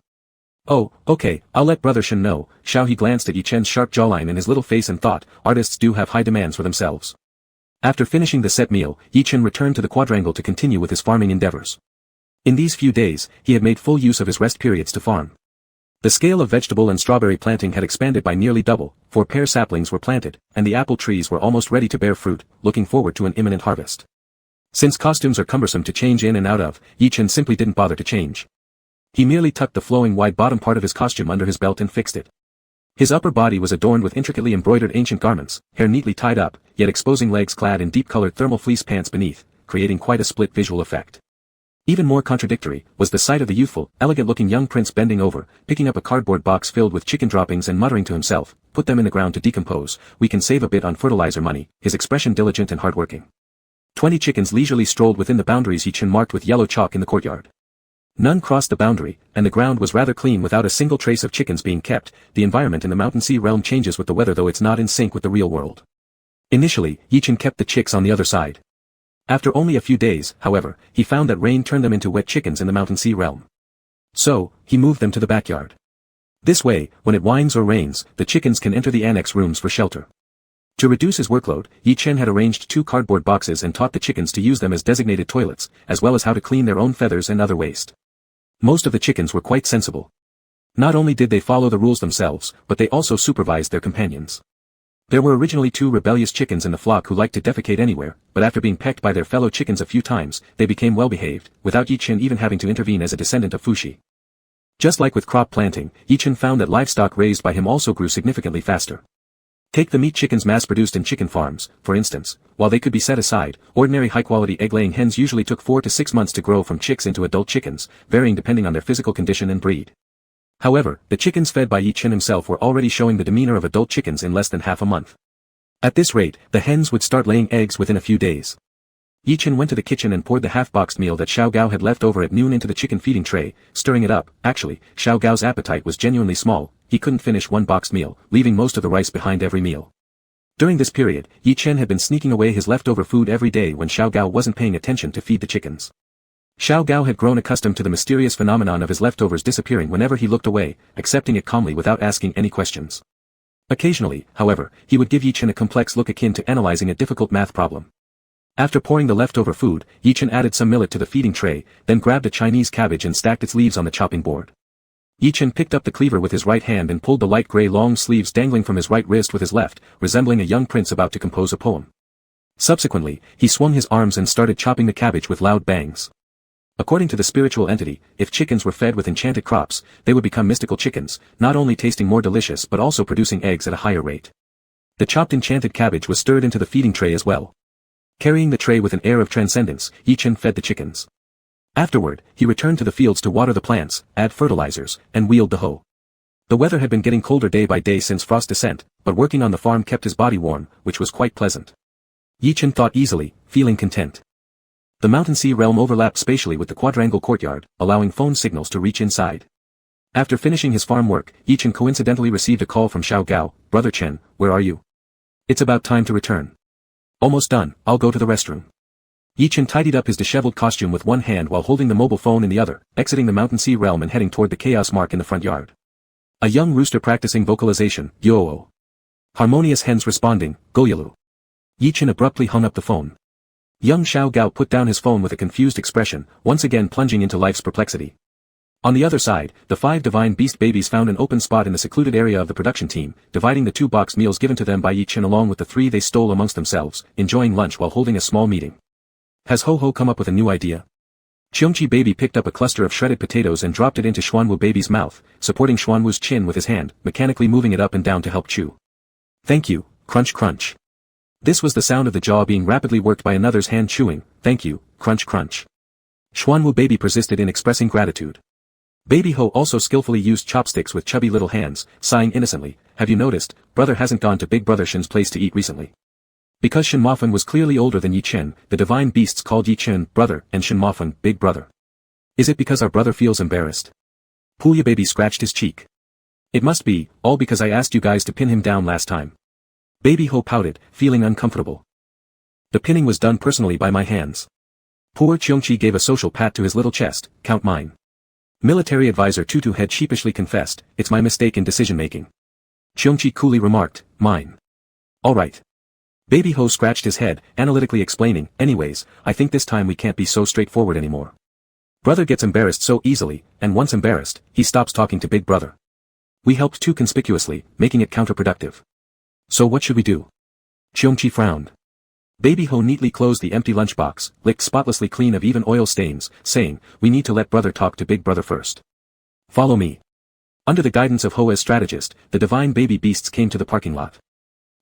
Oh, okay, I'll let Brother Shen know. Xiao He glanced at Yi Chen's sharp jawline and his little face and thought, artists do have high demands for themselves. After finishing the set meal, Yi Chen returned to the quadrangle to continue with his farming endeavors. In these few days, he had made full use of his rest periods to farm. The scale of vegetable and strawberry planting had expanded by nearly double, 4 pear saplings were planted, and the apple trees were almost ready to bear fruit, looking forward to an imminent harvest. Since costumes are cumbersome to change in and out of, Yi Chen simply didn't bother to change. He merely tucked the flowing wide bottom part of his costume under his belt and fixed it. His upper body was adorned with intricately embroidered ancient garments, hair neatly tied up, yet exposing legs clad in deep-colored thermal fleece pants beneath, creating quite a split visual effect. Even more contradictory was the sight of the youthful, elegant-looking young prince bending over, picking up a cardboard box filled with chicken droppings and muttering to himself, "Put them in the ground to decompose, we can save a bit on fertilizer money," his expression diligent and hardworking. 20 chickens leisurely strolled within the boundaries Yi-Chen marked with yellow chalk in the courtyard. None crossed the boundary, and the ground was rather clean without a single trace of chickens being kept. The environment in the mountain sea realm changes with the weather, though it's not in sync with the real world. Initially, Yi-Chen kept the chicks on the other side. After only a few days, however, he found that rain turned them into wet chickens in the mountain sea realm. So, he moved them to the backyard. This way, when it winds or rains, the chickens can enter the annex rooms for shelter. To reduce his workload, Yi-Chen had arranged 2 cardboard boxes and taught the chickens to use them as designated toilets, as well as how to clean their own feathers and other waste. Most of the chickens were quite sensible. Not only did they follow the rules themselves, but they also supervised their companions. There were originally 2 rebellious chickens in the flock who liked to defecate anywhere, but after being pecked by their fellow chickens a few times, they became well-behaved, without Yi-Chen even having to intervene as a descendant of Fushi. Just like with crop planting, Yi-Chen found that livestock raised by him also grew significantly faster. Take the meat chickens mass-produced in chicken farms, for instance. While they could be set aside, ordinary high-quality egg-laying hens usually took 4 to 6 months to grow from chicks into adult chickens, varying depending on their physical condition and breed. However, the chickens fed by Yi-Chen himself were already showing the demeanor of adult chickens in less than half a month. At this rate, the hens would start laying eggs within a few days. Yi-Chen went to the kitchen and poured the half-boxed meal that Xiao Gao had left over at noon into the chicken feeding tray, stirring it up. Actually, Xiao Gao's appetite was genuinely small. He couldn't finish one boxed meal, leaving most of the rice behind every meal. During this period, Yi-Chen had been sneaking away his leftover food every day when Xiao Gao wasn't paying attention to feed the chickens. Xiao Gao had grown accustomed to the mysterious phenomenon of his leftovers disappearing whenever he looked away, accepting it calmly without asking any questions. Occasionally, however, he would give Yi-Chen a complex look akin to analyzing a difficult math problem. After pouring the leftover food, Yi-Chen added some millet to the feeding tray, then grabbed a Chinese cabbage and stacked its leaves on the chopping board. Yi-Chen picked up the cleaver with his right hand and pulled the light gray long sleeves dangling from his right wrist with his left, resembling a young prince about to compose a poem. Subsequently, he swung his arms and started chopping the cabbage with loud bangs. According to the spiritual entity, if chickens were fed with enchanted crops, they would become mystical chickens, not only tasting more delicious but also producing eggs at a higher rate. The chopped enchanted cabbage was stirred into the feeding tray as well. Carrying the tray with an air of transcendence, Yi-Chen fed the chickens. Afterward, he returned to the fields to water the plants, add fertilizers, and wield the hoe. The weather had been getting colder day by day since frost descent, but working on the farm kept his body warm, which was quite pleasant. Yi-Chen thought easily, feeling content. The mountain sea realm overlapped spatially with the quadrangle courtyard, allowing phone signals to reach inside. After finishing his farm work, Yi-Chen coincidentally received a call from Xiao Gao. "Brother Chen, where are you? It's about time to return." "Almost done, I'll go to the restroom." Yi-Chen tidied up his disheveled costume with one hand while holding the mobile phone in the other, exiting the mountain sea realm and heading toward the chaos mark in the front yard. A young rooster practicing vocalization, "Yo-o." Harmonious hens responding, "Goyalu." Yi-Chen abruptly hung up the phone. Young Xiao Gao put down his phone with a confused expression, once again plunging into life's perplexity. On the other side, the 5 divine beast babies found an open spot in the secluded area of the production team, dividing the 2 boxed meals given to them by Yi-Chen along with the 3 they stole amongst themselves, enjoying lunch while holding a small meeting. Has Ho-Ho come up with a new idea? Cheongchi baby picked up a cluster of shredded potatoes and dropped it into Xuanwu baby's mouth, supporting Xuanwu's chin with his hand, mechanically moving it up and down to help chew. "Thank you," crunch crunch. This was the sound of the jaw being rapidly worked by another's hand chewing, "Thank you," crunch crunch. Xuanwu baby persisted in expressing gratitude. Baby Ho also skillfully used chopsticks with chubby little hands, sighing innocently, "Have you noticed, brother hasn't gone to big brother Shin's place to eat recently?" Because Shin Mofun was clearly older than Yi-Chen, the divine beasts called Yi-Chen brother and Shin Mofun big brother. "Is it because our brother feels embarrassed?" Puya baby scratched his cheek. "It must be, all because I asked you guys to pin him down last time." Baby Ho pouted, feeling uncomfortable. "The pinning was done personally by my hands." Poor Cheongchi gave a social pat to his little chest, "Count mine." Military advisor Tutu had sheepishly confessed, "It's my mistake in decision-making." Cheongchi coolly remarked, "Mine." "All right." Baby Ho scratched his head, analytically explaining, "Anyways, I think this time we can't be so straightforward anymore. Brother gets embarrassed so easily, and once embarrassed, he stops talking to big brother. We helped too conspicuously, making it counterproductive. So what should we do?" Cheongchi frowned. Baby Ho neatly closed the empty lunchbox, licked spotlessly clean of even oil stains, saying, "We need to let brother talk to big brother first. Follow me. Under the guidance of Ho as strategist, the divine baby beasts came to the parking lot.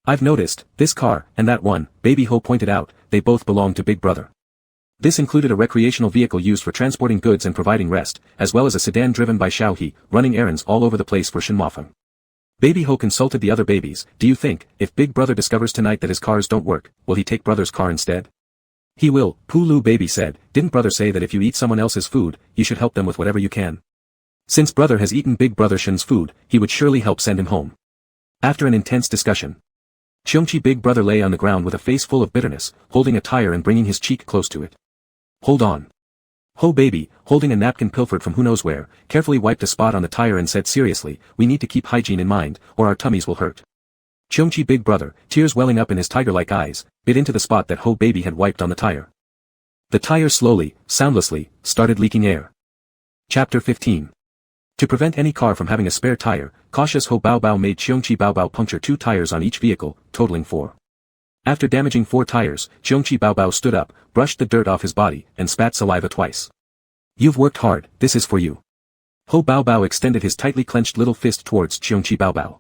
I've noticed, this car, and that one, baby Ho pointed out, they both belong to Big Brother. This included a recreational vehicle used for transporting goods and providing rest, as well as a sedan driven by Xiao He, running errands all over the place for Shenhuafeng. Baby Ho consulted the other babies. Do you think, if Big Brother discovers tonight that his cars don't work, will he take Brother's car instead? He will, Pulu baby said. Didn't Brother say that if you eat someone else's food, you should help them with whatever you can? Since Brother has eaten Big Brother Shen's food, he would surely help send him home. After an intense discussion, Cheongchi Big Brother lay on the ground with a face full of bitterness, holding a tire and bringing his cheek close to it. Hold on. Ho baby, holding a napkin pilfered from who knows where, carefully wiped a spot on the tire and said seriously, we need to keep hygiene in mind, or our tummies will hurt. Cheongchi Big Brother, tears welling up in his tiger-like eyes, bit into the spot that Ho baby had wiped on the tire. The tire slowly, soundlessly, started leaking air. Chapter 15. To prevent any car from having a spare tire, cautious Ho Baobao made Cheongchi Baobao puncture 2 tires on each vehicle, totaling 4. After damaging 4 tires, Cheongchi Baobao stood up, brushed the dirt off his body, and spat saliva twice. You've worked hard, this is for you. Ho Baobao extended his tightly clenched little fist towards Cheongchi Baobao.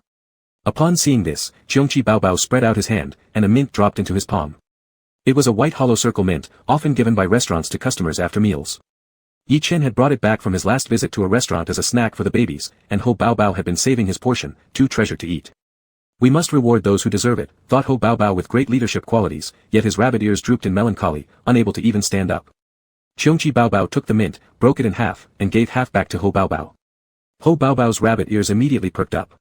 Upon seeing this, Cheongchi Baobao spread out his hand, and a mint dropped into his palm. It was a white hollow circle mint, often given by restaurants to customers after meals. Yi Chen had brought it back from his last visit to a restaurant as a snack for the babies, and Ho Baobao had been saving his portion, too treasured to eat. We must reward those who deserve it, thought Ho Baobao with great leadership qualities, yet his rabbit ears drooped in melancholy, unable to even stand up. Cheongchi Baobao took the mint, broke it in half, and gave half back to Ho Baobao. Ho Baobao's rabbit ears immediately perked up.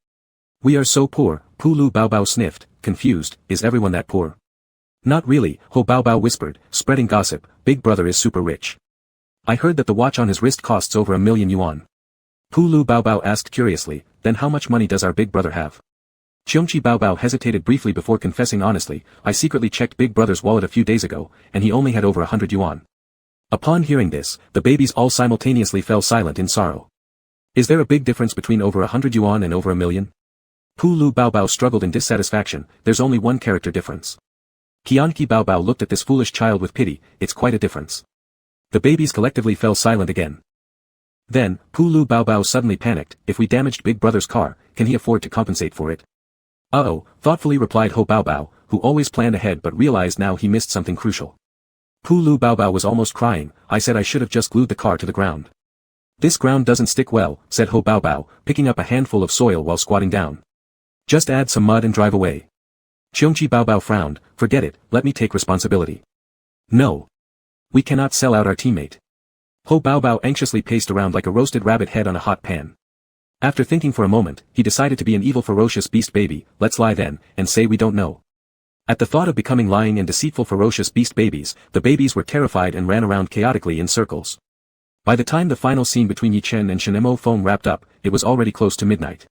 We are so poor, Pulu Baobao sniffed, confused, is everyone that poor? Not really, Ho Baobao whispered, spreading gossip, Big Brother is super rich. I heard that the watch on his wrist costs over 1,000,000 yuan. Pulu Baobao asked curiously, then how much money does our Big Brother have? Cheongchi Baobao hesitated briefly before confessing honestly, I secretly checked Big Brother's wallet a few days ago, and he only had over 100 yuan. Upon hearing this, the babies all simultaneously fell silent in sorrow. Is there a big difference between over 100 yuan and over 1,000,000? Pulu Baobao struggled in dissatisfaction, there's only one character difference. Qianqi Baobao looked at this foolish child with pity, it's quite a difference. The babies collectively fell silent again. Then, Pulu Baobao suddenly panicked, if we damaged Big Brother's car, can he afford to compensate for it? Uh-oh, thoughtfully replied Ho Baobao, who always planned ahead but realized now he missed something crucial. Pulu Baobao was almost crying, I said I should have just glued the car to the ground. This ground doesn't stick well, said Ho Baobao, picking up a handful of soil while squatting down. Just add some mud and drive away. Cheongchi Baobao frowned, forget it, let me take responsibility. No. We cannot sell out our teammate. Ho Baobao anxiously paced around like a roasted rabbit head on a hot pan. After thinking for a moment, he decided to be an evil ferocious beast baby, let's lie then, and say we don't know. At the thought of becoming lying and deceitful ferocious beast babies, the babies were terrified and ran around chaotically in circles. By the time the final scene between Yi Chen and Shenhuafeng wrapped up, it was already close to midnight.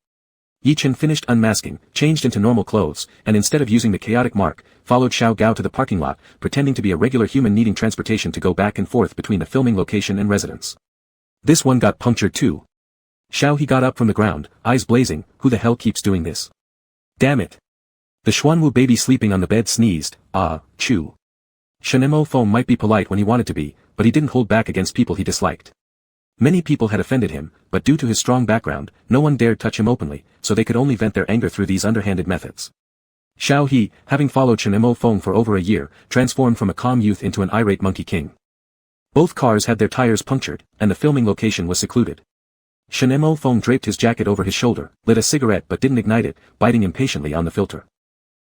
Yi Chen finished unmasking, changed into normal clothes, and instead of using the chaotic mark, followed Xiao Gao to the parking lot, pretending to be a regular human needing transportation to go back and forth between the filming location and residence. This one got punctured too. Xiao He got up from the ground, eyes blazing, who the hell keeps doing this? Damn it. The Xuanwu baby sleeping on the bed sneezed, chew. Shenhuafeng might be polite when he wanted to be, but he didn't hold back against people he disliked. Many people had offended him, but due to his strong background, no one dared touch him openly, so they could only vent their anger through these underhanded methods. Xiao He, having followed Shenhuafeng for over a year, transformed from a calm youth into an irate monkey king. Both cars had their tires punctured, and the filming location was secluded. Shenhuafeng draped his jacket over his shoulder, lit a cigarette but didn't ignite it, biting impatiently on the filter.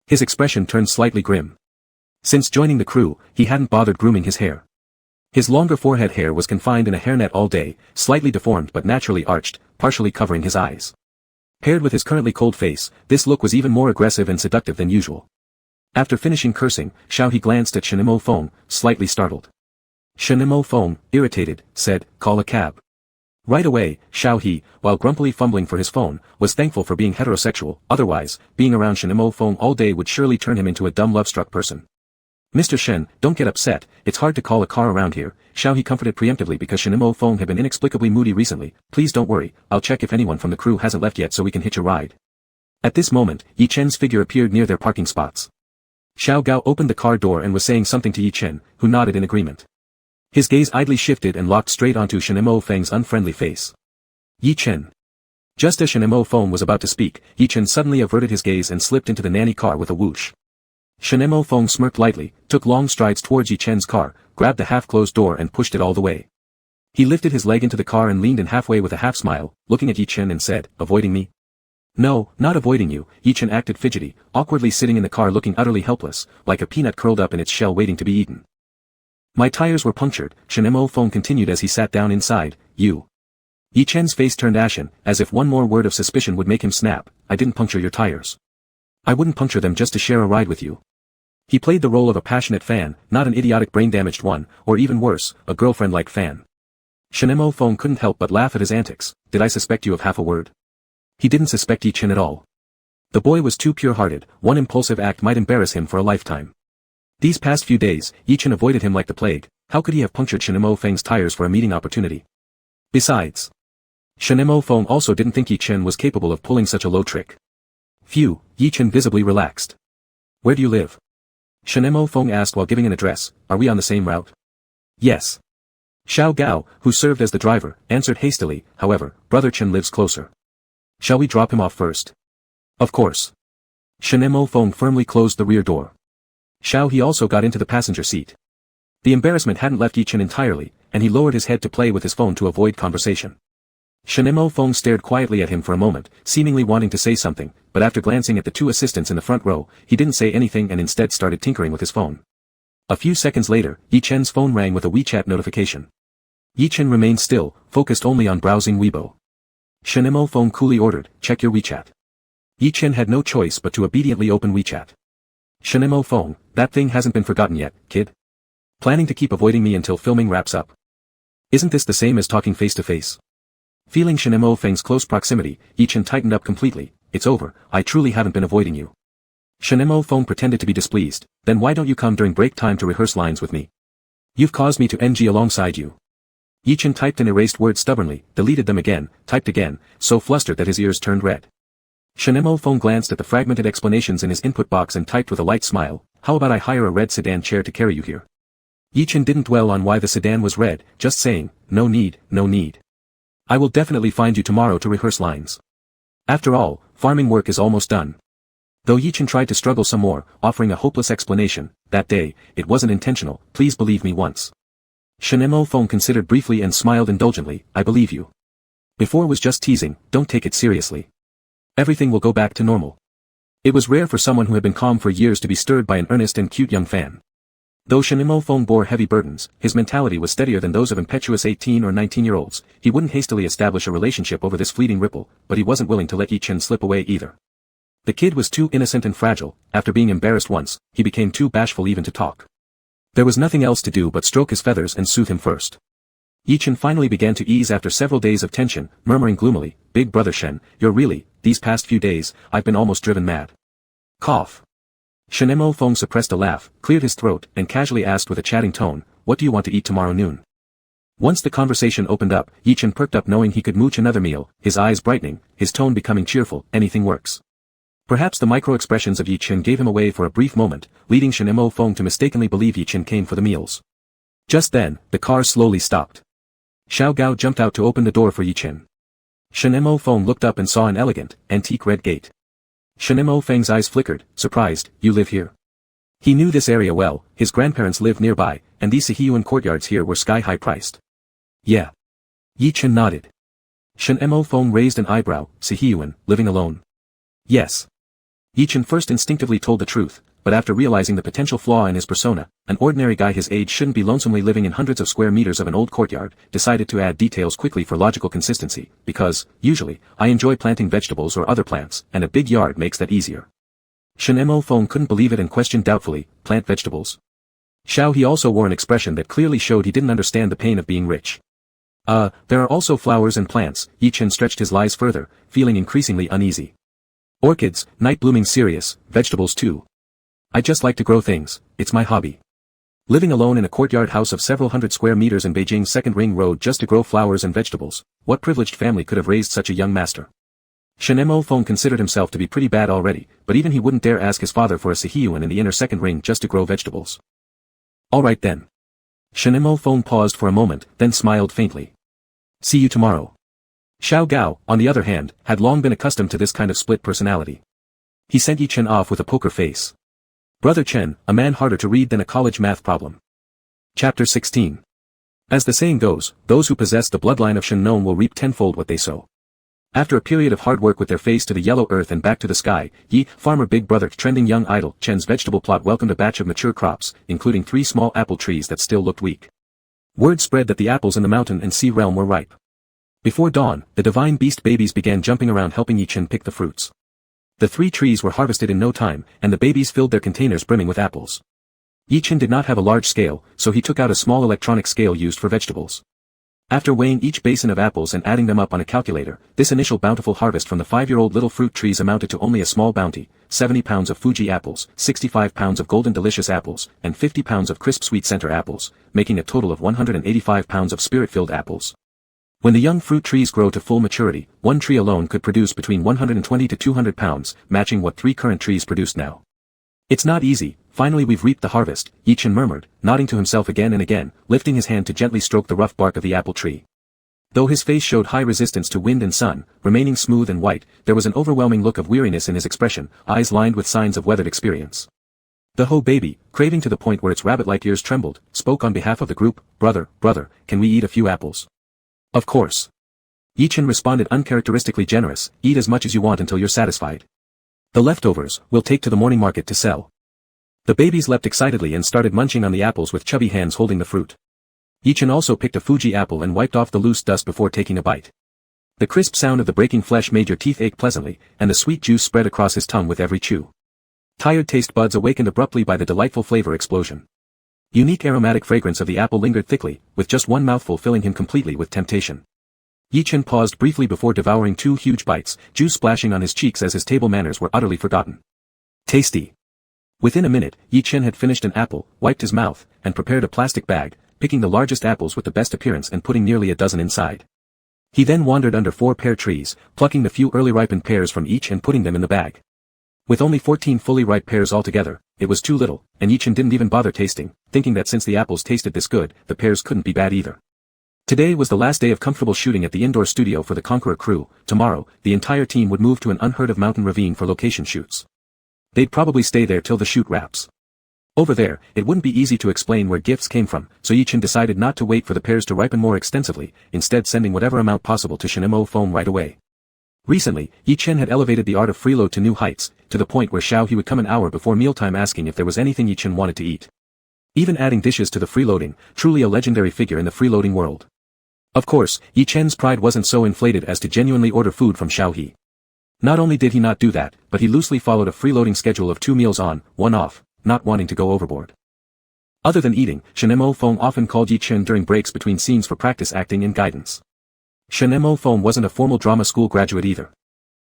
His expression turned slightly grim. Since joining the crew, he hadn't bothered grooming his hair. His longer forehead hair was confined in a hairnet all day, slightly deformed but naturally arched, partially covering his eyes. Paired with his currently cold face, this look was even more aggressive and seductive than usual. After finishing cursing, Xiao He glanced at Shenhuafeng, slightly startled. Shenhuafeng, irritated, said, call a cab. Right away, Xiao He, while grumpily fumbling for his phone, was thankful for being heterosexual, otherwise, being around Shenhuafeng all day would surely turn him into a dumb love-struck person. Mr. Shen, don't get upset, it's hard to call a car around here, Xiao He comforted preemptively because Shenhuafeng had been inexplicably moody recently, please don't worry, I'll check if anyone from the crew hasn't left yet so we can hitch a ride. At this moment, Yi Chen's figure appeared near their parking spots. Xiao Gao opened the car door and was saying something to Yi Chen, who nodded in agreement. His gaze idly shifted and locked straight onto Shenhuafeng's unfriendly face. Yi Chen. Just as Shen Mo Feng was about to speak, Yi Chen suddenly averted his gaze and slipped into the nanny car with a whoosh. Shen Mo Feng smirked lightly, took long strides towards Yi Chen's car, grabbed the half-closed door and pushed it all the way. He lifted his leg into the car and leaned in halfway with a half-smile, looking at Yi Chen and said, "Avoiding me?" "No, not avoiding you." Yi Chen acted fidgety, awkwardly sitting in the car looking utterly helpless, like a peanut curled up in its shell waiting to be eaten. "My tires were punctured," Shen Mo Feng continued as he sat down inside. "You." Yi Chen's face turned ashen, as if one more word of suspicion would make him snap. "I didn't puncture your tires. I wouldn't puncture them just to share a ride with you." He played the role of a passionate fan, not an idiotic brain-damaged one, or even worse, a girlfriend-like fan. Shen Mo Feng couldn't help but laugh at his antics. "Did I suspect you of half a word?" He didn't suspect Yi Chen at all. The boy was too pure-hearted, one impulsive act might embarrass him for a lifetime. These past few days, Yi Chen avoided him like the plague. How could he have punctured Shen Mo Feng's tires for a meeting opportunity? Besides, Shen Mo Feng also didn't think Yi Chen was capable of pulling such a low trick. Phew, Yi Chen visibly relaxed. "Where do you live?" Shen Mo Feng asked while giving an address. "Are we on the same route?" "Yes." Xiao Gao, who served as the driver, answered hastily. "However, Brother Chen lives closer. Shall we drop him off first?" "Of course." Shen Mo Feng firmly closed the rear door. Xiao He also got into the passenger seat. The embarrassment hadn't left Yi Chen entirely, and he lowered his head to play with his phone to avoid conversation. Shen Mo Feng stared quietly at him for a moment, seemingly wanting to say something, but after glancing at the two assistants in the front row, he didn't say anything and instead started tinkering with his phone. A few seconds later, Yi Chen's phone rang with a WeChat notification. Yi Chen remained still, focused only on browsing Weibo. Shen Mo Feng coolly ordered, "Check your WeChat." Yi Chen had no choice but to obediently open WeChat. "Shen Mo Feng, that thing hasn't been forgotten yet, kid? Planning to keep avoiding me until filming wraps up? Isn't this the same as talking face to face?" Feeling Shen Mo Feng's close proximity, Yi Chen tightened up completely. "It's over, I truly haven't been avoiding you." Shen Mo Feng pretended to be displeased. "Then why don't you come during break time to rehearse lines with me? You've caused me to NG alongside you." Yi Chen typed and erased words stubbornly, deleted them again, typed again, so flustered that his ears turned red. Shen Mo Feng glanced at the fragmented explanations in his input box and typed with a light smile, "How about I hire a red sedan chair to carry you here?" Yi Chen didn't dwell on why the sedan was red, just saying, "No need, no need. I will definitely find you tomorrow to rehearse lines. After all, farming work is almost done." Though Yi Chen tried to struggle some more, offering a hopeless explanation, "That day, it wasn't intentional, please believe me once." Shen Mo Feng considered briefly and smiled indulgently, "I believe you. Before was just teasing, don't take it seriously. Everything will go back to normal." It was rare for someone who had been calm for years to be stirred by an earnest and cute young fan. Though Shen Mo Feng bore heavy burdens, his mentality was steadier than those of impetuous 18 or 19-year-olds. He wouldn't hastily establish a relationship over this fleeting ripple, but he wasn't willing to let Yi Chen slip away either. The kid was too innocent and fragile. After being embarrassed once, he became too bashful even to talk. There was nothing else to do but stroke his feathers and soothe him first. Yi Chen finally began to ease after several days of tension, murmuring gloomily, "Big brother Shen, you're really, these past few days, I've been almost driven mad." Cough. Shen Mo Feng suppressed a laugh, cleared his throat, and casually asked with a chatting tone, "What do you want to eat tomorrow noon?" Once the conversation opened up, Yi Chen perked up knowing he could mooch another meal, his eyes brightening, his tone becoming cheerful. "Anything works." Perhaps the micro-expressions of Yi Chen gave him away for a brief moment, leading Shen Mo Feng to mistakenly believe Yi Chen came for the meals. Just then, the car slowly stopped. Xiao Gao jumped out to open the door for Yi Chen. Shen Mo Feng looked up and saw an elegant, antique red gate. Shen Mo Feng's eyes flickered, surprised. "You live here?" He knew this area well, his grandparents lived nearby, and these Sihiyuan courtyards here were sky-high priced. "Yeah." Yi Chen nodded. Shen Mo Feng raised an eyebrow. "Sihiyuan, living alone?" "Yes." Yi Chen first instinctively told the truth, but after realizing the potential flaw in his persona, an ordinary guy his age shouldn't be lonesomely living in hundreds of square meters of an old courtyard, decided to add details quickly for logical consistency, because, usually, I enjoy planting vegetables or other plants, and a big yard makes that easier. Shen Mo Feng couldn't believe it and questioned doubtfully, "Plant vegetables?" Xiao He also wore an expression that clearly showed he didn't understand the pain of being rich. There are also flowers and plants." Yi Chen stretched his lies further, feeling increasingly uneasy. "Orchids, night-blooming cereus, vegetables too. I just like to grow things, it's my hobby." Living alone in a courtyard house of several hundred square meters in Beijing's Second Ring Road just to grow flowers and vegetables, what privileged family could have raised such a young master? Shen Mo Feng considered himself to be pretty bad already, but even he wouldn't dare ask his father for a Sihiyuan in the inner second ring just to grow vegetables. "Alright then." Shen Mo Feng paused for a moment, then smiled faintly. "See you tomorrow." Xiao Gao, on the other hand, had long been accustomed to this kind of split personality. He sent Yi Chen off with a poker face. Brother Chen, a man harder to read than a college math problem. Chapter 16. As the saying goes, those who possess the bloodline of Shen Nong will reap tenfold what they sow. After a period of hard work with their face to the yellow earth and back to the sky, Yi, farmer big brother trending young idol, Chen's vegetable plot welcomed a batch of mature crops, including 3 small apple trees that still looked weak. Word spread that the apples in the mountain and sea realm were ripe. Before dawn, the divine beast babies began jumping around helping Yi Chen pick the fruits. The 3 trees were harvested in no time, and the babies filled their containers brimming with apples. Yi Chen did not have a large scale, so he took out a small electronic scale used for vegetables. After weighing each basin of apples and adding them up on a calculator, this initial bountiful harvest from the 5-year-old little fruit trees amounted to only a small bounty: 70 pounds of Fuji apples, 65 pounds of golden delicious apples, and 50 pounds of crisp sweet center apples, making a total of 185 pounds of spirit-filled apples. When the young fruit trees grow to full maturity, one tree alone could produce between 120 to 200 pounds, matching what 3 current trees produce now. It's not easy. Finally we've reaped the harvest, Yi Chen murmured, nodding to himself again and again, lifting his hand to gently stroke the rough bark of the apple tree. Though his face showed high resistance to wind and sun, remaining smooth and white, there was an overwhelming look of weariness in his expression, eyes lined with signs of weathered experience. The Ho baby, craving to the point where its rabbit-like ears trembled, spoke on behalf of the group. Brother, can we eat a few apples? Of course. Yi Chen responded, uncharacteristically generous, eat as much as you want until you're satisfied. The leftovers, we'll take to the morning market to sell. The babies leapt excitedly and started munching on the apples with chubby hands holding the fruit. Yi Chen also picked a Fuji apple and wiped off the loose dust before taking a bite. The crisp sound of the breaking flesh made your teeth ache pleasantly, and the sweet juice spread across his tongue with every chew. Tired taste buds awakened abruptly by the delightful flavor explosion. Unique aromatic fragrance of the apple lingered thickly, with just one mouthful filling him completely with temptation. Yi Chen paused briefly before devouring 2 huge bites, juice splashing on his cheeks as his table manners were utterly forgotten. Tasty. Within a minute, Yi Chen had finished an apple, wiped his mouth, and prepared a plastic bag, picking the largest apples with the best appearance and putting nearly a dozen inside. He then wandered under 4 pear trees, plucking the few early ripened pears from each and putting them in the bag. With only 14 fully ripe pears altogether, it was too little, and Yi Chen didn't even bother tasting, thinking that since the apples tasted this good, the pears couldn't be bad either. Today was the last day of comfortable shooting at the indoor studio for the Conqueror crew. Tomorrow, the entire team would move to an unheard-of mountain ravine for location shoots. They'd probably stay there till the shoot wraps. Over there, it wouldn't be easy to explain where gifts came from, so Yi Chen decided not to wait for the pears to ripen more extensively, instead sending whatever amount possible to Shenmo Foam right away. Recently, Yi Chen had elevated the art of freeload to new heights, to the point where Xiao He would come an hour before mealtime asking if there was anything Yi Chen wanted to eat. Even adding dishes to the freeloading, truly a legendary figure in the freeloading world. Of course, Yi Chen's pride wasn't so inflated as to genuinely order food from Xiao He. Not only did he not do that, but he loosely followed a freeloading schedule of 2 meals on, 1 off, not wanting to go overboard. Other than eating, Shenmo Foam often called Yi Chen during breaks between scenes for practice acting and guidance. Shenmo Foam wasn't a formal drama school graduate either.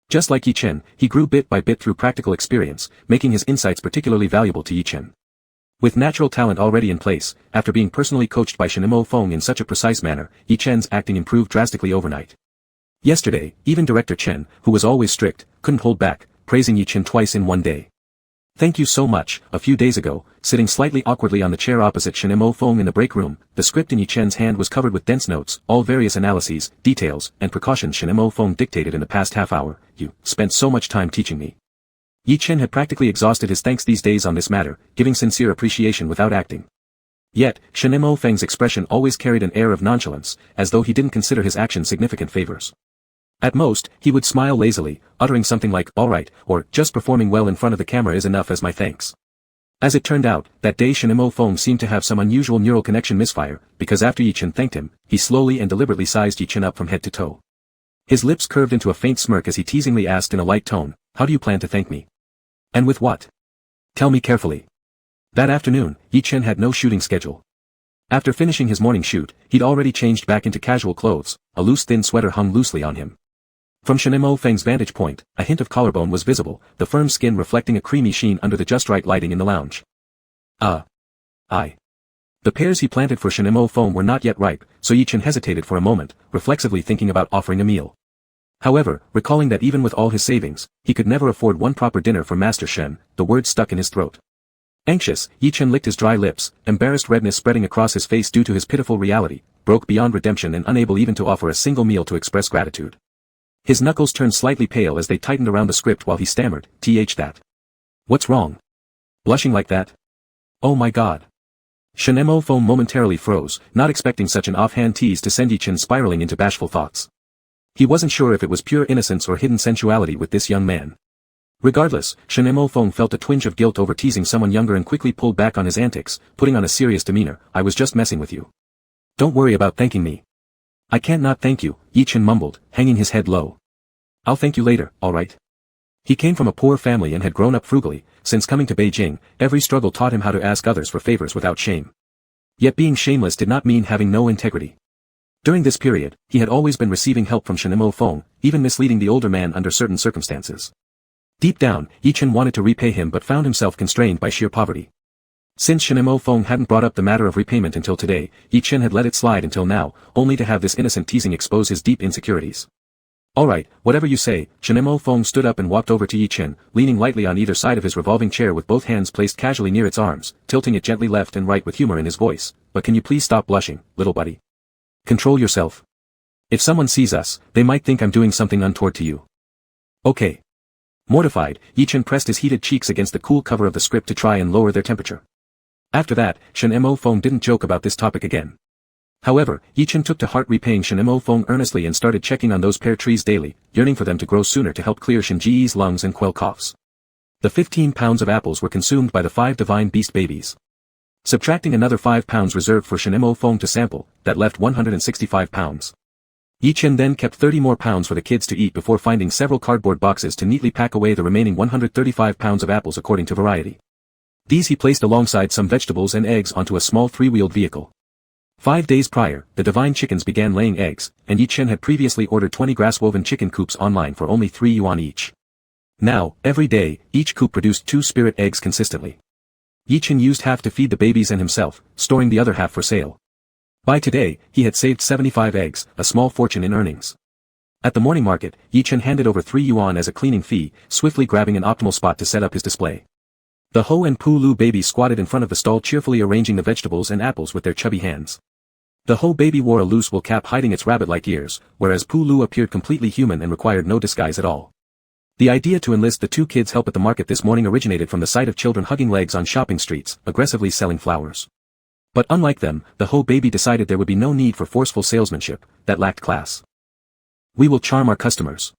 Just like Yi Chen, he grew bit by bit through practical experience, making his insights particularly valuable to Yi Chen. With natural talent already in place, after being personally coached by Shenmo Foam in such a precise manner, Yi Chen's acting improved drastically overnight. Yesterday, even Director Chen, who was always strict, couldn't hold back, praising Yi Chen twice in one day. Thank you so much. A few days ago, sitting slightly awkwardly on the chair opposite Shenmo Foam in the break room, the script in Yi Chen's hand was covered with dense notes, all various analyses, details, and precautions Shenmo Foam dictated in the past half hour. You spent so much time teaching me. Yi Chen had practically exhausted his thanks these days on this matter, giving sincere appreciation without acting. Yet, Shenmo Feng's expression always carried an air of nonchalance, as though he didn't consider his action significant favors. At most, he would smile lazily, uttering something like, alright, or, just performing well in front of the camera is enough as my thanks. As it turned out, that day Shenmo Foam seemed to have some unusual neural connection misfire, because after Yi Chen thanked him, he slowly and deliberately sized Yi Chen up from head to toe. His lips curved into a faint smirk as he teasingly asked in a light tone, how do you plan to thank me? And with what? Tell me carefully. That afternoon, Yi Chen had no shooting schedule. After finishing his morning shoot, he'd already changed back into casual clothes, a loose thin sweater hung loosely on him. From Shenmo Feng's vantage point, a hint of collarbone was visible, the firm skin reflecting a creamy sheen under the just right lighting in the lounge. The pears he planted for Shenmo Foam were not yet ripe, so Yi Chen hesitated for a moment, reflexively thinking about offering a meal. However, recalling that even with all his savings, he could never afford one proper dinner for Master Shen, the words stuck in his throat. Anxious, Yi Chen licked his dry lips, embarrassed redness spreading across his face due to his pitiful reality, broke beyond redemption and unable even to offer a single meal to express gratitude. His knuckles turned slightly pale as they tightened around the script while he stammered, that. What's wrong? Blushing like that? Oh my god. Shinemo Phone momentarily froze, not expecting such an offhand tease to send Yi-chin spiraling into bashful thoughts. He wasn't sure if it was pure innocence or hidden sensuality with this young man. Regardless, Shinemo Phone felt a twinge of guilt over teasing someone younger and quickly pulled back on his antics, putting on a serious demeanor. I was just messing with you. Don't worry about thanking me. I can't not thank you, Yi-chin mumbled, hanging his head low. I'll thank you later, alright? He came from a poor family and had grown up frugally. Since coming to Beijing, every struggle taught him how to ask others for favors without shame. Yet being shameless did not mean having no integrity. During this period, he had always been receiving help from Shinemo Phone, even misleading the older man under certain circumstances. Deep down, Yi-chin wanted to repay him but found himself constrained by sheer poverty. Since Shinemo Phone hadn't brought up the matter of repayment until today, Yi-chin had let it slide until now, only to have this innocent teasing expose his deep insecurities. Alright, whatever you say. Shinemo Phone stood up and walked over to Yi-chin, leaning lightly on either side of his revolving chair with both hands placed casually near its arms, tilting it gently left and right with humor in his voice. But can you please stop blushing, little buddy? Control yourself. If someone sees us, they might think I'm doing something untoward to you. Okay. Mortified, Yi-chin pressed his heated cheeks against the cool cover of the script to try and lower their temperature. After that, Shinemo Phone didn't joke about this topic again. However, Yi-chin took to heart repaying Shinemo Phone earnestly and started checking on those pear trees daily, yearning for them to grow sooner to help clear Shinji's lungs and quell coughs. The 15 pounds of apples were consumed by the 5 divine beast babies. Subtracting another 5 pounds reserved for Shinemo Phone to sample, that left 165 pounds. Yi-chin then kept 30 more pounds for the kids to eat before finding several cardboard boxes to neatly pack away the remaining 135 pounds of apples according to variety. These he placed alongside some vegetables and eggs onto a small 3-wheeled vehicle. 5 days prior, the divine chickens began laying eggs, and Yi-chin had previously ordered 20 grass-woven chicken coops online for only 3 yuan each. Now, every day, each coop produced 2 spirit eggs consistently. Yi-chin used half to feed the babies and himself, storing the other half for sale. By today, he had saved 75 eggs, a small fortune in earnings. At the morning market, Yi-chin handed over 3 yuan as a cleaning fee, swiftly grabbing an optimal spot to set up his display. The Ho and Pu Lu babies squatted in front of the stall cheerfully arranging the vegetables and apples with their chubby hands. The Ho baby wore a loose wool cap hiding its rabbit-like ears, whereas Pu Lu appeared completely human and required no disguise at all. The idea to enlist the 2 kids' help at the market this morning originated from the sight of children hugging legs on shopping streets, aggressively selling flowers. But unlike them, the Ho baby decided there would be no need for forceful salesmanship, that lacked class. We will charm our customers.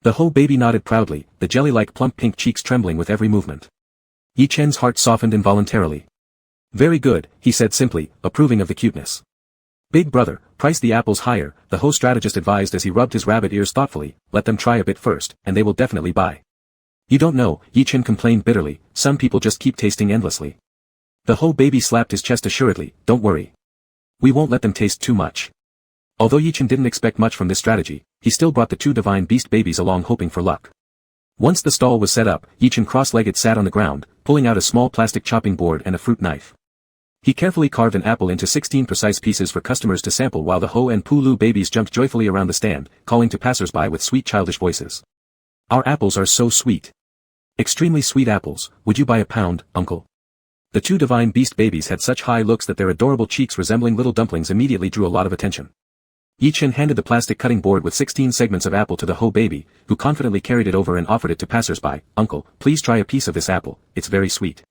The Ho baby nodded proudly, the jelly-like plump pink cheeks trembling with every movement. Yi-chen's heart softened involuntarily. Very good, he said simply, approving of the cuteness. Big brother, price the apples higher, the Ho strategist advised as he rubbed his rabbit ears thoughtfully. Let them try a bit first, and they will definitely buy. You don't know, Yi-chin complained bitterly, some people just keep tasting endlessly. The Ho baby slapped his chest assuredly, don't worry. We won't let them taste too much. Although Yi-chin didn't expect much from this strategy, he still brought the 2 divine beast babies along hoping for luck. Once the stall was set up, Yi-chin cross-legged sat on the ground, pulling out a small plastic chopping board and a fruit knife. He carefully carved an apple into 16 precise pieces for customers to sample while the Ho and Pu Lu babies jumped joyfully around the stand, calling to passers-by with sweet childish voices. Our apples are so sweet. Extremely sweet apples, would you buy a pound, uncle? The 2 divine beast babies had such high looks that their adorable cheeks resembling little dumplings immediately drew a lot of attention. Yi-chin handed the plastic cutting board with 16 segments of apple to the Ho baby, who confidently carried it over and offered it to passers-by. Uncle, please try a piece of this apple, it's very sweet.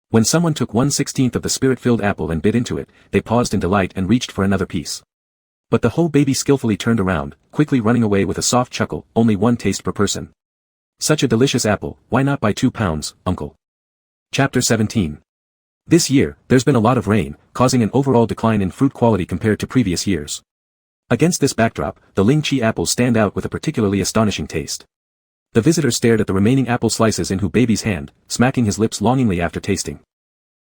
When someone took 1/16 of the spirit-filled apple and bit into it, they paused in delight and reached for another piece. But the Ho baby skillfully turned around, quickly running away with a soft chuckle, only 1 taste per person. Such a delicious apple, why not buy 2 pounds, uncle? Chapter 17. This year, there's been a lot of rain, causing an overall decline in fruit quality compared to previous years. Against this backdrop, the Ling-Chi apples stand out with a particularly astonishing taste. The visitor stared at the remaining apple slices in Hu baby's hand, smacking his lips longingly after tasting.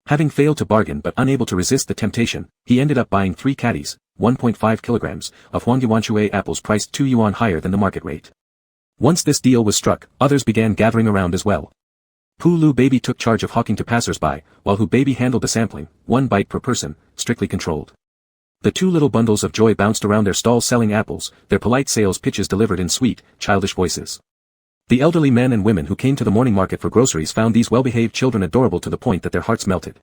Having failed to bargain but unable to resist the temptation, he ended up buying 3 caddies, 1.5 kilograms, of Huangyuanshui apples priced 2 yuan higher than the market rate. Once this deal was struck, others began gathering around as well. Pu Lu baby took charge of hawking to passers-by, while Hu baby handled the sampling, 1 bite per person, strictly controlled. The 2 little bundles of joy bounced around their stalls selling apples, their polite sales pitches delivered in sweet, childish voices. The elderly men and women who came to the morning market for groceries found these well-behaved children adorable to the point that their hearts melted.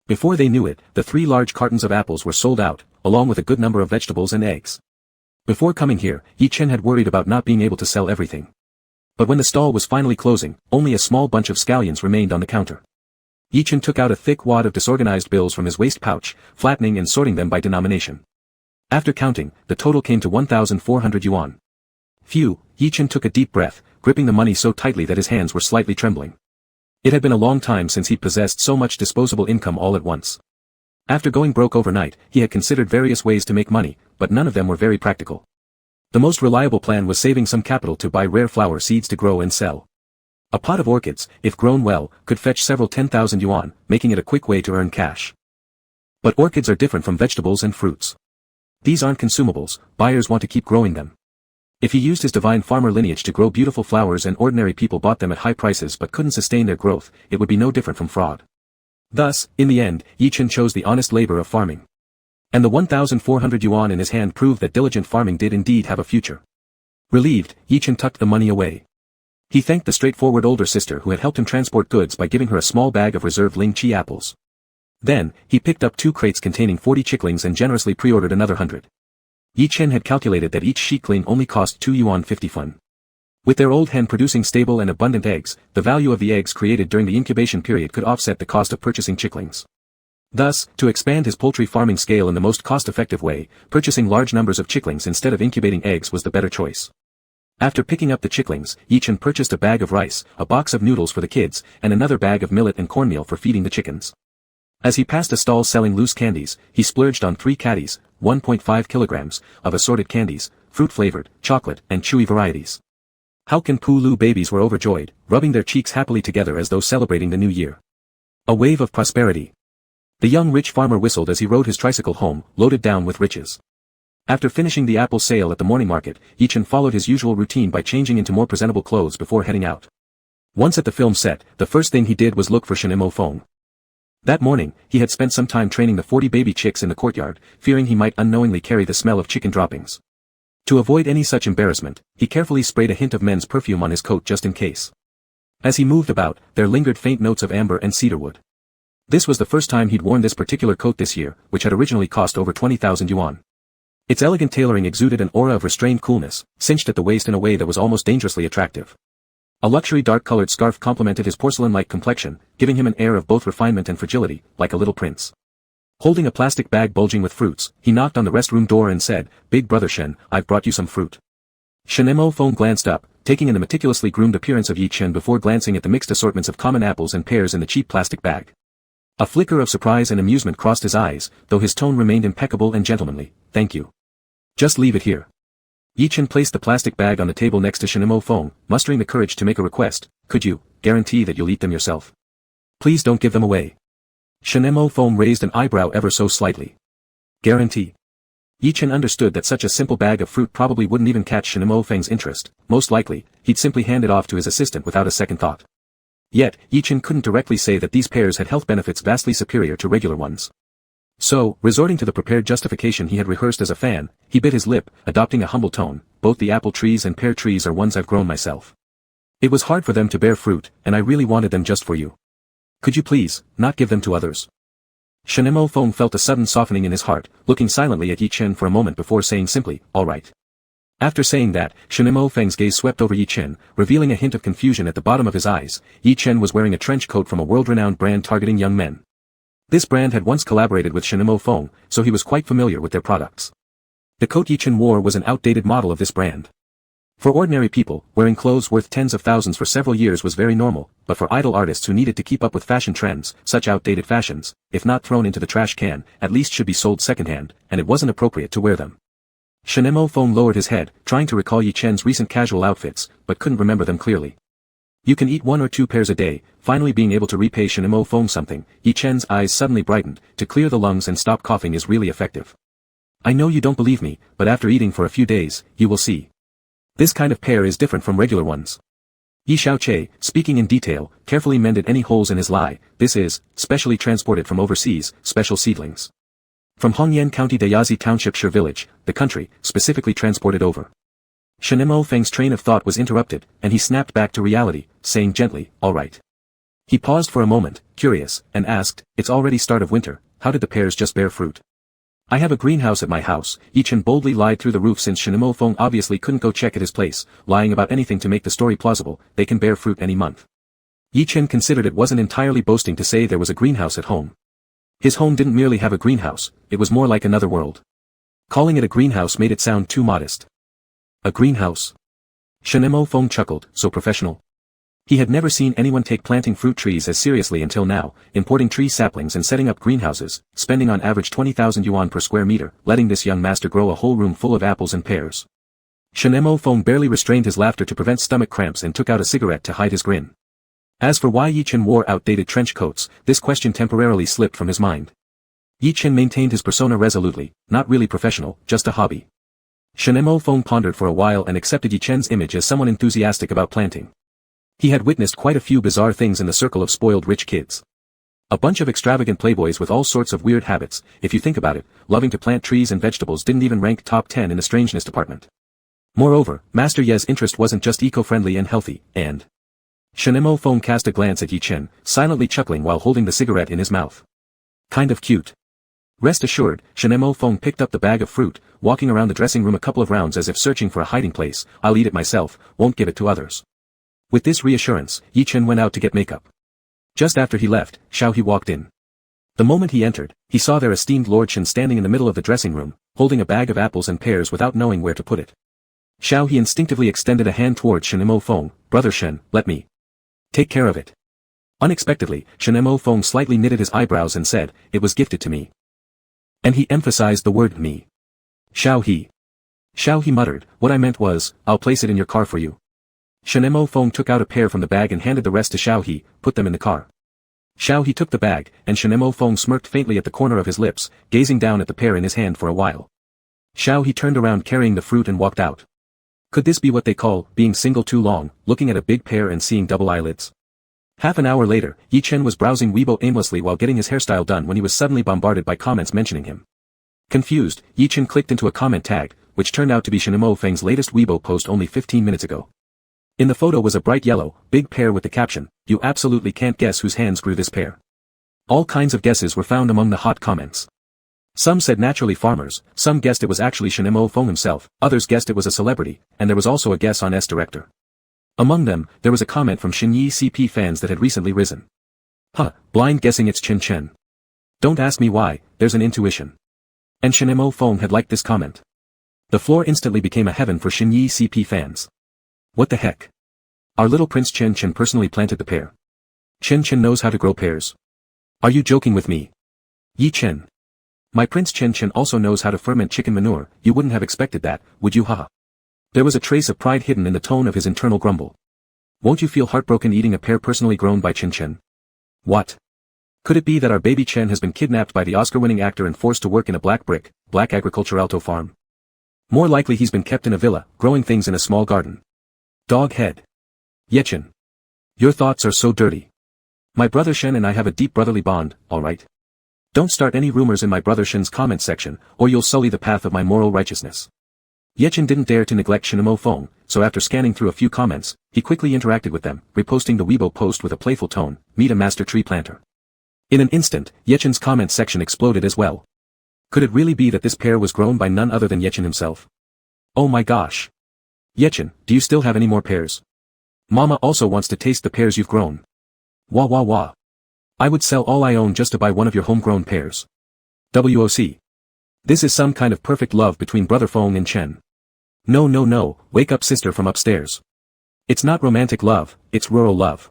Before they knew it, the 3 large cartons of apples were sold out, along with a good number of vegetables and eggs. Before coming here, Yi Chen had worried about not being able to sell everything. But when the stall was finally closing, only a small bunch of scallions remained on the counter. Yi Chen took out a thick wad of disorganized bills from his waist pouch, flattening and sorting them by denomination. After counting, the total came to 1,400 yuan. Phew, Yi Chen took a deep breath, gripping the money so tightly that his hands were slightly trembling. It had been a long time since he'd possessed so much disposable income all at once. After going broke overnight, he had considered various ways to make money, but none of them were very practical. The most reliable plan was saving some capital to buy rare flower seeds to grow and sell. A pot of orchids, if grown well, could fetch several 10,000 yuan, making it a quick way to earn cash. But orchids are different from vegetables and fruits. These aren't consumables, buyers want to keep growing them. If he used his divine farmer lineage to grow beautiful flowers and ordinary people bought them at high prices but couldn't sustain their growth, it would be no different from fraud. Thus, in the end, Yi Chen chose the honest labor of farming. And the 1,400 yuan in his hand proved that diligent farming did indeed have a future. Relieved, Yi Chen tucked the money away. He thanked the straightforward older sister who had helped him transport goods by giving her a small bag of reserved ling chi apples. Then, he picked up 2 crates containing 40 chicklings and generously pre-ordered another 100. Yi Chen had calculated that each sheepling only cost 2 yuan 50 fun. With their old hen producing stable and abundant eggs, the value of the eggs created during the incubation period could offset the cost of purchasing chicklings. Thus, to expand his poultry farming scale in the most cost-effective way, purchasing large numbers of chicklings instead of incubating eggs was the better choice. After picking up the chicklings, Yi Chen purchased a bag of rice, a box of noodles for the kids, and another bag of millet and cornmeal for feeding the chickens. As he passed a stall selling loose candies, he splurged on 3 caddies, 1.5 kilograms, of assorted candies, fruit-flavored, chocolate, and chewy varieties. How can Pulu babies were overjoyed, rubbing their cheeks happily together as though celebrating the new year. A wave of prosperity. The young rich farmer whistled as he rode his tricycle home, loaded down with riches. After finishing the apple sale at the morning market, Yi Chen followed his usual routine by changing into more presentable clothes before heading out. Once at the film set, the first thing he did was look for Shenimo Feng. That morning, he had spent some time training the 40 baby chicks in the courtyard, fearing he might unknowingly carry the smell of chicken droppings. To avoid any such embarrassment, he carefully sprayed a hint of men's perfume on his coat just in case. As he moved about, there lingered faint notes of amber and cedarwood. This was the first time he'd worn this particular coat this year, which had originally cost over 20,000 yuan. Its elegant tailoring exuded an aura of restrained coolness, cinched at the waist in a way that was almost dangerously attractive. A luxury dark-colored scarf complemented his porcelain-like complexion, giving him an air of both refinement and fragility, like a little prince. Holding a plastic bag bulging with fruits, he knocked on the restroom door and said, "Big brother Shen, I've brought you some fruit." Shenimo Feng glanced up, taking in the meticulously groomed appearance of Yi Chen before glancing at the mixed assortments of common apples and pears in the cheap plastic bag. A flicker of surprise and amusement crossed his eyes, though his tone remained impeccable and gentlemanly. "Thank you. Just leave it here." Yi Chen placed the plastic bag on the table next to Shenimo Feng, mustering the courage to make a request. "Could you guarantee that you'll eat them yourself? Please don't give them away." Shenimo Feng raised an eyebrow ever so slightly. Guarantee? Yi Chen understood that such a simple bag of fruit probably wouldn't even catch Shenimo Feng's interest. Most likely, he'd simply hand it off to his assistant without a second thought. Yet, Yi Chen couldn't directly say that these pears had health benefits vastly superior to regular ones. So, resorting to the prepared justification he had rehearsed as a fan, he bit his lip, adopting a humble tone. "Both the apple trees and pear trees are ones I've grown myself. It was hard for them to bear fruit, and I really wanted them just for you. Could you please, not give them to others?" Shenimo Feng felt a sudden softening in his heart, looking silently at Yi Chen for a moment before saying simply, "All right." After saying that, Shenimo Feng's gaze swept over Yi Chen, revealing a hint of confusion at the bottom of his eyes. Yi Chen was wearing a trench coat from a world-renowned brand targeting young men. This brand had once collaborated with Shenimo Feng, so he was quite familiar with their products. The coat Yi Chen wore was an outdated model of this brand. For ordinary people, wearing clothes worth tens of thousands for several years was very normal, but for idle artists who needed to keep up with fashion trends, such outdated fashions, if not thrown into the trash can, at least should be sold secondhand, and it wasn't appropriate to wear them. Shenimo Feng lowered his head, trying to recall Yi Chen's recent casual outfits, but couldn't remember them clearly. "You can eat 1 or 2 pears a day." Finally being able to repay Shenimo Feng something, Yi Chen's eyes suddenly brightened. "To clear the lungs and stop coughing is really effective. I know you don't believe me, but after eating for a few days, you will see. This kind of pear is different from regular ones." Yi Xiaoche, speaking in detail, carefully mended any holes in his lie. "This is, specially transported from overseas, special seedlings. From Hongyan County Dayazi Township Shire Village, the country, specifically transported over." Shenimo Feng's train of thought was interrupted, and he snapped back to reality, saying gently, "All right." He paused for a moment, curious, and asked, "It's already start of winter, how did the pears just bear fruit?" I have a greenhouse at my house, Yi Chen boldly lied through the roof since Shinemo Feng obviously couldn't go check at his place, lying about anything to make the story plausible, they can bear fruit any month. Yi Chen considered it wasn't entirely boasting to say there was a greenhouse at home. His home didn't merely have a greenhouse, it was more like another world. Calling it a greenhouse made it sound too modest. A greenhouse? Shinemo Feng chuckled, so professional. He had never seen anyone take planting fruit trees as seriously until now, importing tree saplings and setting up greenhouses, spending on average 20,000 yuan per square meter, letting this young master grow a whole room full of apples and pears. Shinemo Feng barely restrained his laughter to prevent stomach cramps and took out a cigarette to hide his grin. As for why Yi Chen wore outdated trench coats, this question temporarily slipped from his mind. Yi Chen maintained his persona resolutely, not really professional, just a hobby. Shinemo Feng pondered for a while and accepted Yi Chen's image as someone enthusiastic about planting. He had witnessed quite a few bizarre things in the circle of spoiled rich kids. A bunch of extravagant playboys with all sorts of weird habits, if you think about it, loving to plant trees and vegetables didn't even rank top 10 in the strangeness department. Moreover, Master Ye's interest wasn't just eco-friendly and healthy, and... Shinemo Feng cast a glance at Yi Chen, silently chuckling while holding the cigarette in his mouth. Kind of cute. Rest assured, Shinemo Feng picked up the bag of fruit, walking around the dressing room a couple of rounds as if searching for a hiding place. I'll eat it myself, won't give it to others. With this reassurance, Yi Chen went out to get makeup. Just after he left, Xiao He walked in. The moment he entered, he saw their esteemed Lord Shen standing in the middle of the dressing room, holding a bag of apples and pears without knowing where to put it. Xiao He instinctively extended a hand towards Shinemo Feng. Brother Shen, let me take care of it. Unexpectedly, Shinemo Feng slightly knitted his eyebrows and said, it was gifted to me. And he emphasized the word me. Xiao He muttered, what I meant was, I'll place it in your car for you. Shinemo Feng took out a pear from the bag and handed the rest to Xiao He, put them in the car. Xiao He took the bag, and Shinemo Feng smirked faintly at the corner of his lips, gazing down at the pear in his hand for a while. Xiao He turned around carrying the fruit and walked out. Could this be what they call, being single too long, looking at a big pear and seeing double eyelids? Half an hour later, Yi Chen was browsing Weibo aimlessly while getting his hairstyle done when he was suddenly bombarded by comments mentioning him. Confused, Yi Chen clicked into a comment tag, which turned out to be Shinemo Feng's latest Weibo post only 15 minutes ago. In the photo was a bright yellow, big pear with the caption, you absolutely can't guess whose hands grew this pear. All kinds of guesses were found among the hot comments. Some said naturally farmers, some guessed it was actually Shinemo Feng himself, others guessed it was a celebrity, and there was also a guess on S director. Among them, there was a comment from Xinyi CP fans that had recently risen. Huh, blind guessing it's Chen Chen. Don't ask me why, there's an intuition. And Shinemo Feng had liked this comment. The floor instantly became a heaven for Xinyi CP fans. What the heck? Our little Prince Chen Chen personally planted the pear. Chen Chen knows how to grow pears. Are you joking with me? Yi Chen. My Prince Chen Chen also knows how to ferment chicken manure, you wouldn't have expected that, would you haha? There was a trace of pride hidden in the tone of his internal grumble. Won't you feel heartbroken eating a pear personally grown by Chen Chen? What? Could it be that our baby Chen has been kidnapped by the Oscar-winning actor and forced to work in a black agricultural farm? More likely he's been kept in a villa, growing things in a small garden. Dog head. Yechen. Your thoughts are so dirty. My brother Shen and I have a deep brotherly bond, alright? Don't start any rumors in my brother Shen's comment section, or you'll sully the path of my moral righteousness. Yechen didn't dare to neglect Shinemo Feng, so after scanning through a few comments, he quickly interacted with them, reposting the Weibo post with a playful tone, meet a master tree planter. In an instant, Yechen's comment section exploded as well. Could it really be that this pear was grown by none other than Yechen himself? Oh my gosh. Yechen, do you still have any more pears? Mama also wants to taste the pears you've grown. Wah wah wah. I would sell all I own just to buy one of your homegrown pears. WOC. This is some kind of perfect love between brother Feng and Chen. No, wake up sister from upstairs. It's not romantic love, it's rural love.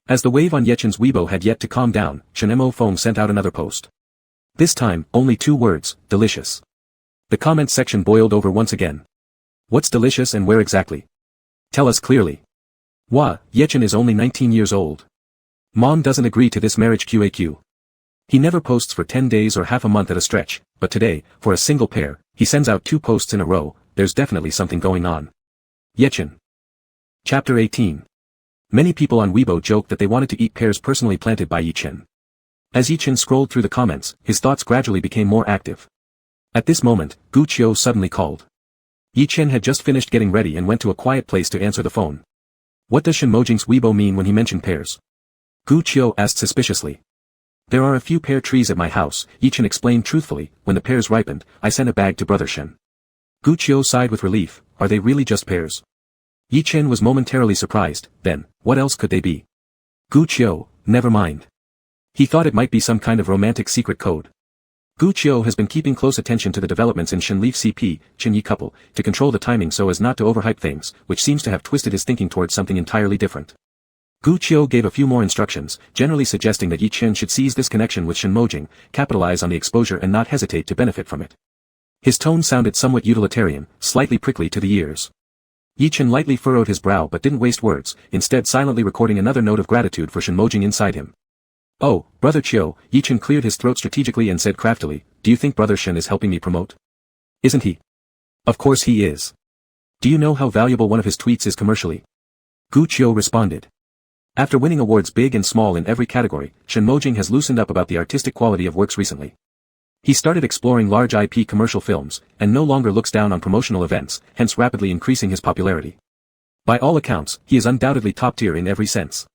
As the wave on Yechen's Weibo had yet to calm down, Shinemo Feng sent out another post. This time, only 2 words, delicious. The comment section boiled over once again. What's delicious and where exactly? Tell us clearly. Wah, Yechen is only 19 years old. Mom doesn't agree to this marriage QAQ. He never posts for 10 days or half a month at a stretch, but today, for a single pair, he sends out 2 posts in a row, there's definitely something going on. Yechen. Chapter 18. Many people on Weibo joked that they wanted to eat pears personally planted by Yi Chen. As Yi Chen scrolled through the comments, his thoughts gradually became more active. At this moment, Gu Qiu suddenly called. Yi Chen had just finished getting ready and went to a quiet place to answer the phone. What does Shen Mojing's Weibo mean when he mentioned pears? Gu Qiu asked suspiciously. There are a few pear trees at my house, Yi-Chen explained truthfully. When the pears ripened, I sent a bag to Brother Shen. Gu Qiu sighed with relief. Are they really just pears? Yi-Chen was momentarily surprised. Then, what else could they be? Gu Qiu, never mind. He thought it might be some kind of romantic secret code. Gu Qiu has been keeping close attention to the developments in Shenleaf CP, Chen Yi couple, to control the timing so as not to overhype things, which seems to have twisted his thinking towards something entirely different. Gu Qiu gave a few more instructions, generally suggesting that Yi-Chen should seize this connection with Shen Mojing, capitalize on the exposure and not hesitate to benefit from it. His tone sounded somewhat utilitarian, slightly prickly to the ears. Yi-Chen lightly furrowed his brow but didn't waste words, instead silently recording another note of gratitude for Shen Mojing inside him. Oh, Brother Qiu, Yi-Chen cleared his throat strategically and said craftily, do you think Brother Shen is helping me promote? Isn't he? Of course he is. Do you know how valuable one of his tweets is commercially? Gu Qiu responded. After winning awards big and small in every category, Shen Mojing has loosened up about the artistic quality of works recently. He started exploring large IP commercial films, and no longer looks down on promotional events, hence rapidly increasing his popularity. By all accounts, he is undoubtedly top tier in every sense.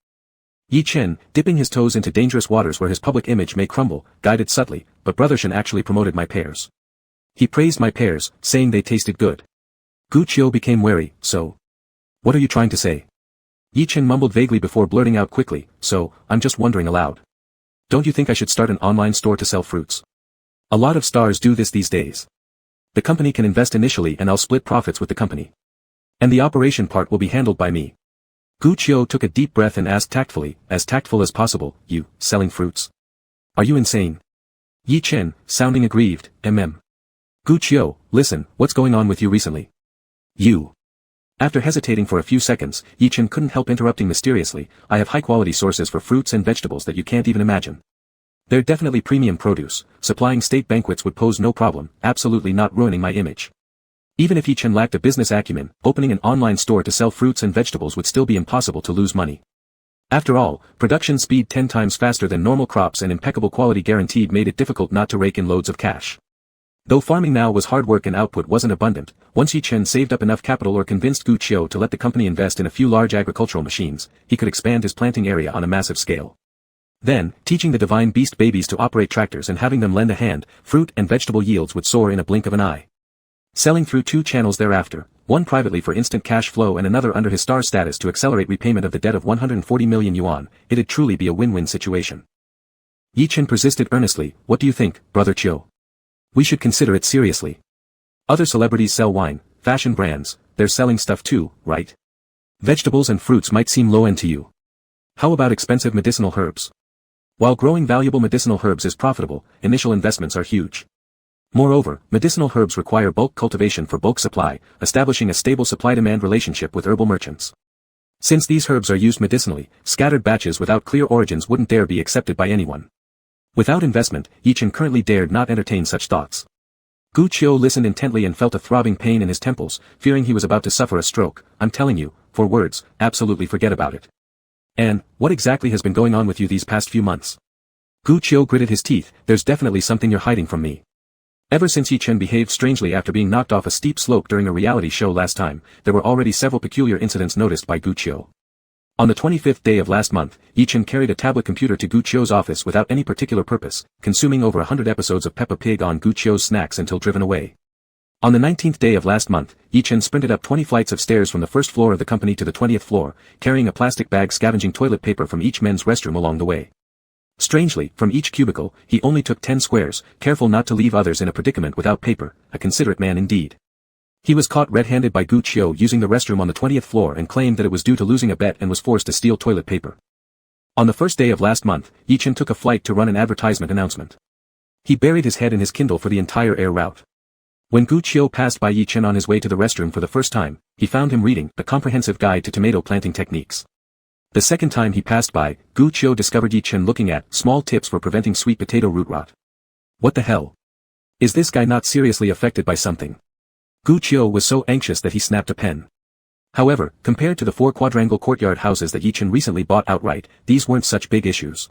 Yi-Chen, dipping his toes into dangerous waters where his public image may crumble, guided subtly, but Brother Shen actually promoted my pears. He praised my pears, saying they tasted good. Gu Qiu became wary. So? What are you trying to say? Yi-Chen mumbled vaguely before blurting out quickly, so, I'm just wondering aloud. Don't you think I should start an online store to sell fruits? A lot of stars do this these days. The company can invest initially and I'll split profits with the company. And the operation part will be handled by me. Gu Qiu took a deep breath and asked tactfully, as tactful as possible, you, selling fruits? Are you insane? Yi-Chen, sounding aggrieved, Gu Qiu, listen, what's going on with you recently? You. After hesitating for a few seconds, Yi-Chen couldn't help interrupting mysteriously, I have high-quality sources for fruits and vegetables that you can't even imagine. They're definitely premium produce, supplying state banquets would pose no problem, absolutely not ruining my image. Even if Yi-Chen lacked a business acumen, opening an online store to sell fruits and vegetables would still be impossible to lose money. After all, production speed 10 times faster than normal crops and impeccable quality guaranteed made it difficult not to rake in loads of cash. Though farming now was hard work and output wasn't abundant, once Yi-Chen saved up enough capital or convinced Gu Qiu to let the company invest in a few large agricultural machines, he could expand his planting area on a massive scale. Then, teaching the divine beast babies to operate tractors and having them lend a hand, fruit and vegetable yields would soar in a blink of an eye. Selling through 2 channels thereafter, one privately for instant cash flow and another under his star status to accelerate repayment of the debt of 140 million yuan, it'd truly be a win-win situation. Yi-Chen persisted earnestly, what do you think, Brother Qiu? We should consider it seriously. Other celebrities sell wine, fashion brands, they're selling stuff too, right? Vegetables and fruits might seem low-end to you. How about expensive medicinal herbs? While growing valuable medicinal herbs is profitable, initial investments are huge. Moreover, medicinal herbs require bulk cultivation for bulk supply, establishing a stable supply-demand relationship with herbal merchants. Since these herbs are used medicinally, scattered batches without clear origins wouldn't dare be accepted by anyone. Without investment, Yi-Chen currently dared not entertain such thoughts. Gu Qiu listened intently and felt a throbbing pain in his temples, fearing he was about to suffer a stroke. I'm telling you, for words, absolutely forget about it. And, what exactly has been going on with you these past few months? Gu Qiu gritted his teeth, there's definitely something you're hiding from me. Ever since Yi-Chen behaved strangely after being knocked off a steep slope during a reality show last time, there were already several peculiar incidents noticed by Gu Qiu. On the 25th day of last month, Yi-Chen carried a tablet computer to Gu Qiu's office without any particular purpose, consuming over 100 episodes of Peppa Pig on Gu Qiu's snacks until driven away. On the 19th day of last month, Yi-Chen sprinted up 20 flights of stairs from the first floor of the company to the 20th floor, carrying a plastic bag scavenging toilet paper from each men's restroom along the way. Strangely, from each cubicle, he only took 10 squares, careful not to leave others in a predicament without paper, a considerate man indeed. He was caught red-handed by Gu Qiu using the restroom on the 20th floor and claimed that it was due to losing a bet and was forced to steal toilet paper. On the first day of last month, Yi-Chen took a flight to run an advertisement announcement. He buried his head in his Kindle for the entire air route. When Gu Qiu passed by Yi-Chen on his way to the restroom for the first time, he found him reading A Comprehensive Guide to Tomato Planting Techniques. The second time he passed by, Gu Qiu discovered Yi-Chen looking at Small Tips for Preventing Sweet Potato Root Rot. What the hell? Is this guy not seriously affected by something? Gu Qiu was so anxious that he snapped a pen. However, compared to the 4 quadrangle courtyard houses that Yi-Chen recently bought outright, these weren't such big issues.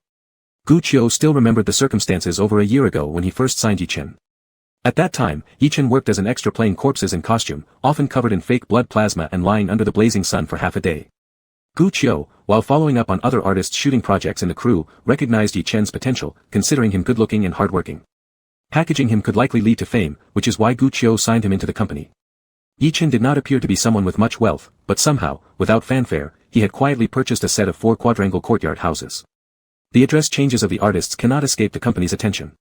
Gu Qiu still remembered the circumstances over a year ago when he first signed Yi-Chen. At that time, Yi-Chen worked as an extra playing corpses in costume, often covered in fake blood plasma and lying under the blazing sun for half a day. Gu Qiu, while following up on other artists' shooting projects in the crew, recognized Yi Chen's potential, considering him good-looking and hard-working. Packaging him could likely lead to fame, which is why Gu Qiu signed him into the company. Yi Chen did not appear to be someone with much wealth, but somehow, without fanfare, he had quietly purchased a set of 4 quadrangle courtyard houses. The address changes of the artists cannot escape the company's attention.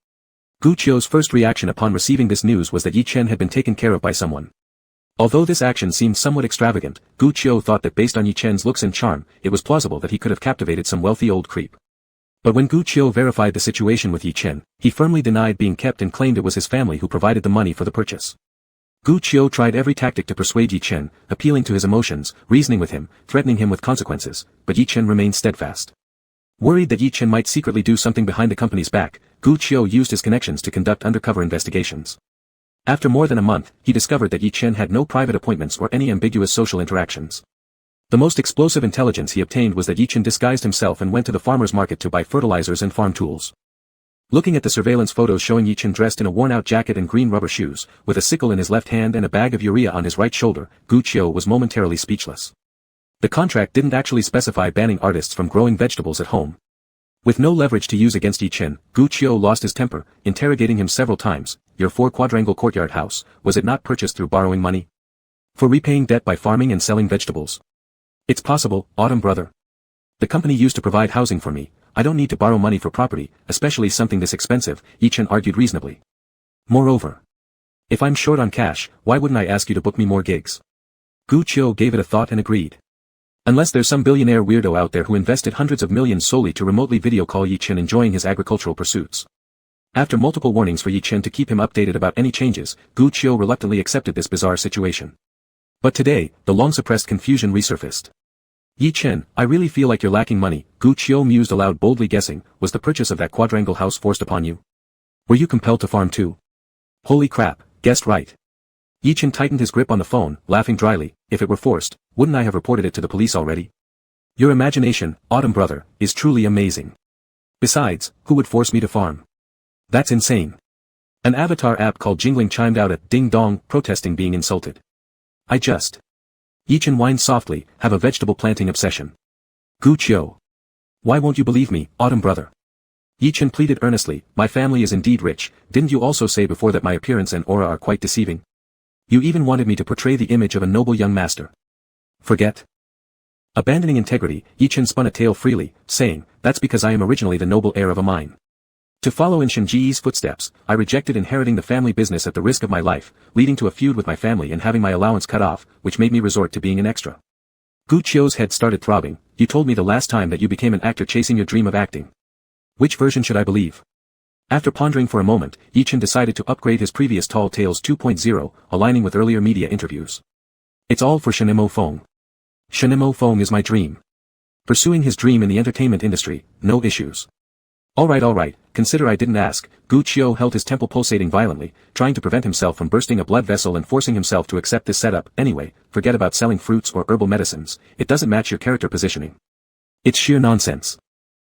Gu Qiu's first reaction upon receiving this news was that Yi Chen had been taken care of by someone. Although this action seemed somewhat extravagant, Gu Qiu thought that based on Yi Chen's looks and charm, it was plausible that he could have captivated some wealthy old creep. But when Gu Qiu verified the situation with Yi Chen, he firmly denied being kept and claimed it was his family who provided the money for the purchase. Gu Qiu tried every tactic to persuade Yi Chen, appealing to his emotions, reasoning with him, threatening him with consequences, but Yi Chen remained steadfast. Worried that Yi Chen might secretly do something behind the company's back, Gu Qiu used his connections to conduct undercover investigations. After more than a month, he discovered that Yi Chen had no private appointments or any ambiguous social interactions. The most explosive intelligence he obtained was that Yi Chen disguised himself and went to the farmer's market to buy fertilizers and farm tools. Looking at the surveillance photos showing Yi Chen dressed in a worn-out jacket and green rubber shoes, with a sickle in his left hand and a bag of urea on his right shoulder, Gu Qiu was momentarily speechless. The contract didn't actually specify banning artists from growing vegetables at home. With no leverage to use against Yi Chen, Gu Qiu lost his temper, interrogating him several times. Your 4 quadrangle courtyard house, was it not purchased through borrowing money? For repaying debt by farming and selling vegetables? It's possible, Autumn brother. The company used to provide housing for me. I don't need to borrow money for property, especially something this expensive, Yi Chen argued reasonably. Moreover, if I'm short on cash, why wouldn't I ask you to book me more gigs? Gu Qiu gave it a thought and agreed. Unless there's some billionaire weirdo out there who invested hundreds of millions solely to remotely video call Yi Chen enjoying his agricultural pursuits. After multiple warnings for Yi Chen to keep him updated about any changes, Gu Qiu reluctantly accepted this bizarre situation. But today, the long-suppressed confusion resurfaced. Yi Chen, I really feel like you're lacking money, Gu Qiu mused aloud, boldly guessing, was the purchase of that quadrangle house forced upon you? Were you compelled to farm too? Holy crap, guessed right. Yi Chen tightened his grip on the phone, laughing dryly. If it were forced, wouldn't I have reported it to the police already? Your imagination, Autumn brother, is truly amazing. Besides, who would force me to farm? That's insane. An avatar app called Jingling chimed out at Ding Dong, protesting being insulted. I just. Yi Chen whined softly, have a vegetable planting obsession. Gu Qiu. Why won't you believe me, Autumn brother? Yi Chen pleaded earnestly, my family is indeed rich, didn't you also say before that my appearance and aura are quite deceiving? You even wanted me to portray the image of a noble young master. Forget. Abandoning integrity, Yi Chen spun a tale freely, saying, that's because I am originally the noble heir of a mine. To follow in Shenji's footsteps, I rejected inheriting the family business at the risk of my life, leading to a feud with my family and having my allowance cut off, which made me resort to being an extra. Gu Qiu's head started throbbing. You told me the last time that you became an actor chasing your dream of acting. Which version should I believe? After pondering for a moment, Yi Chen decided to upgrade his previous Tall Tales 2.0, aligning with earlier media interviews. It's all for Shenimo Feng. Shenimo Feng is my dream. Pursuing his dream in the entertainment industry, no issues. Alright, consider I didn't ask. Gu Qiu held his temple pulsating violently, trying to prevent himself from bursting a blood vessel and forcing himself to accept this setup. Anyway, forget about selling fruits or herbal medicines, it doesn't match your character positioning. It's sheer nonsense.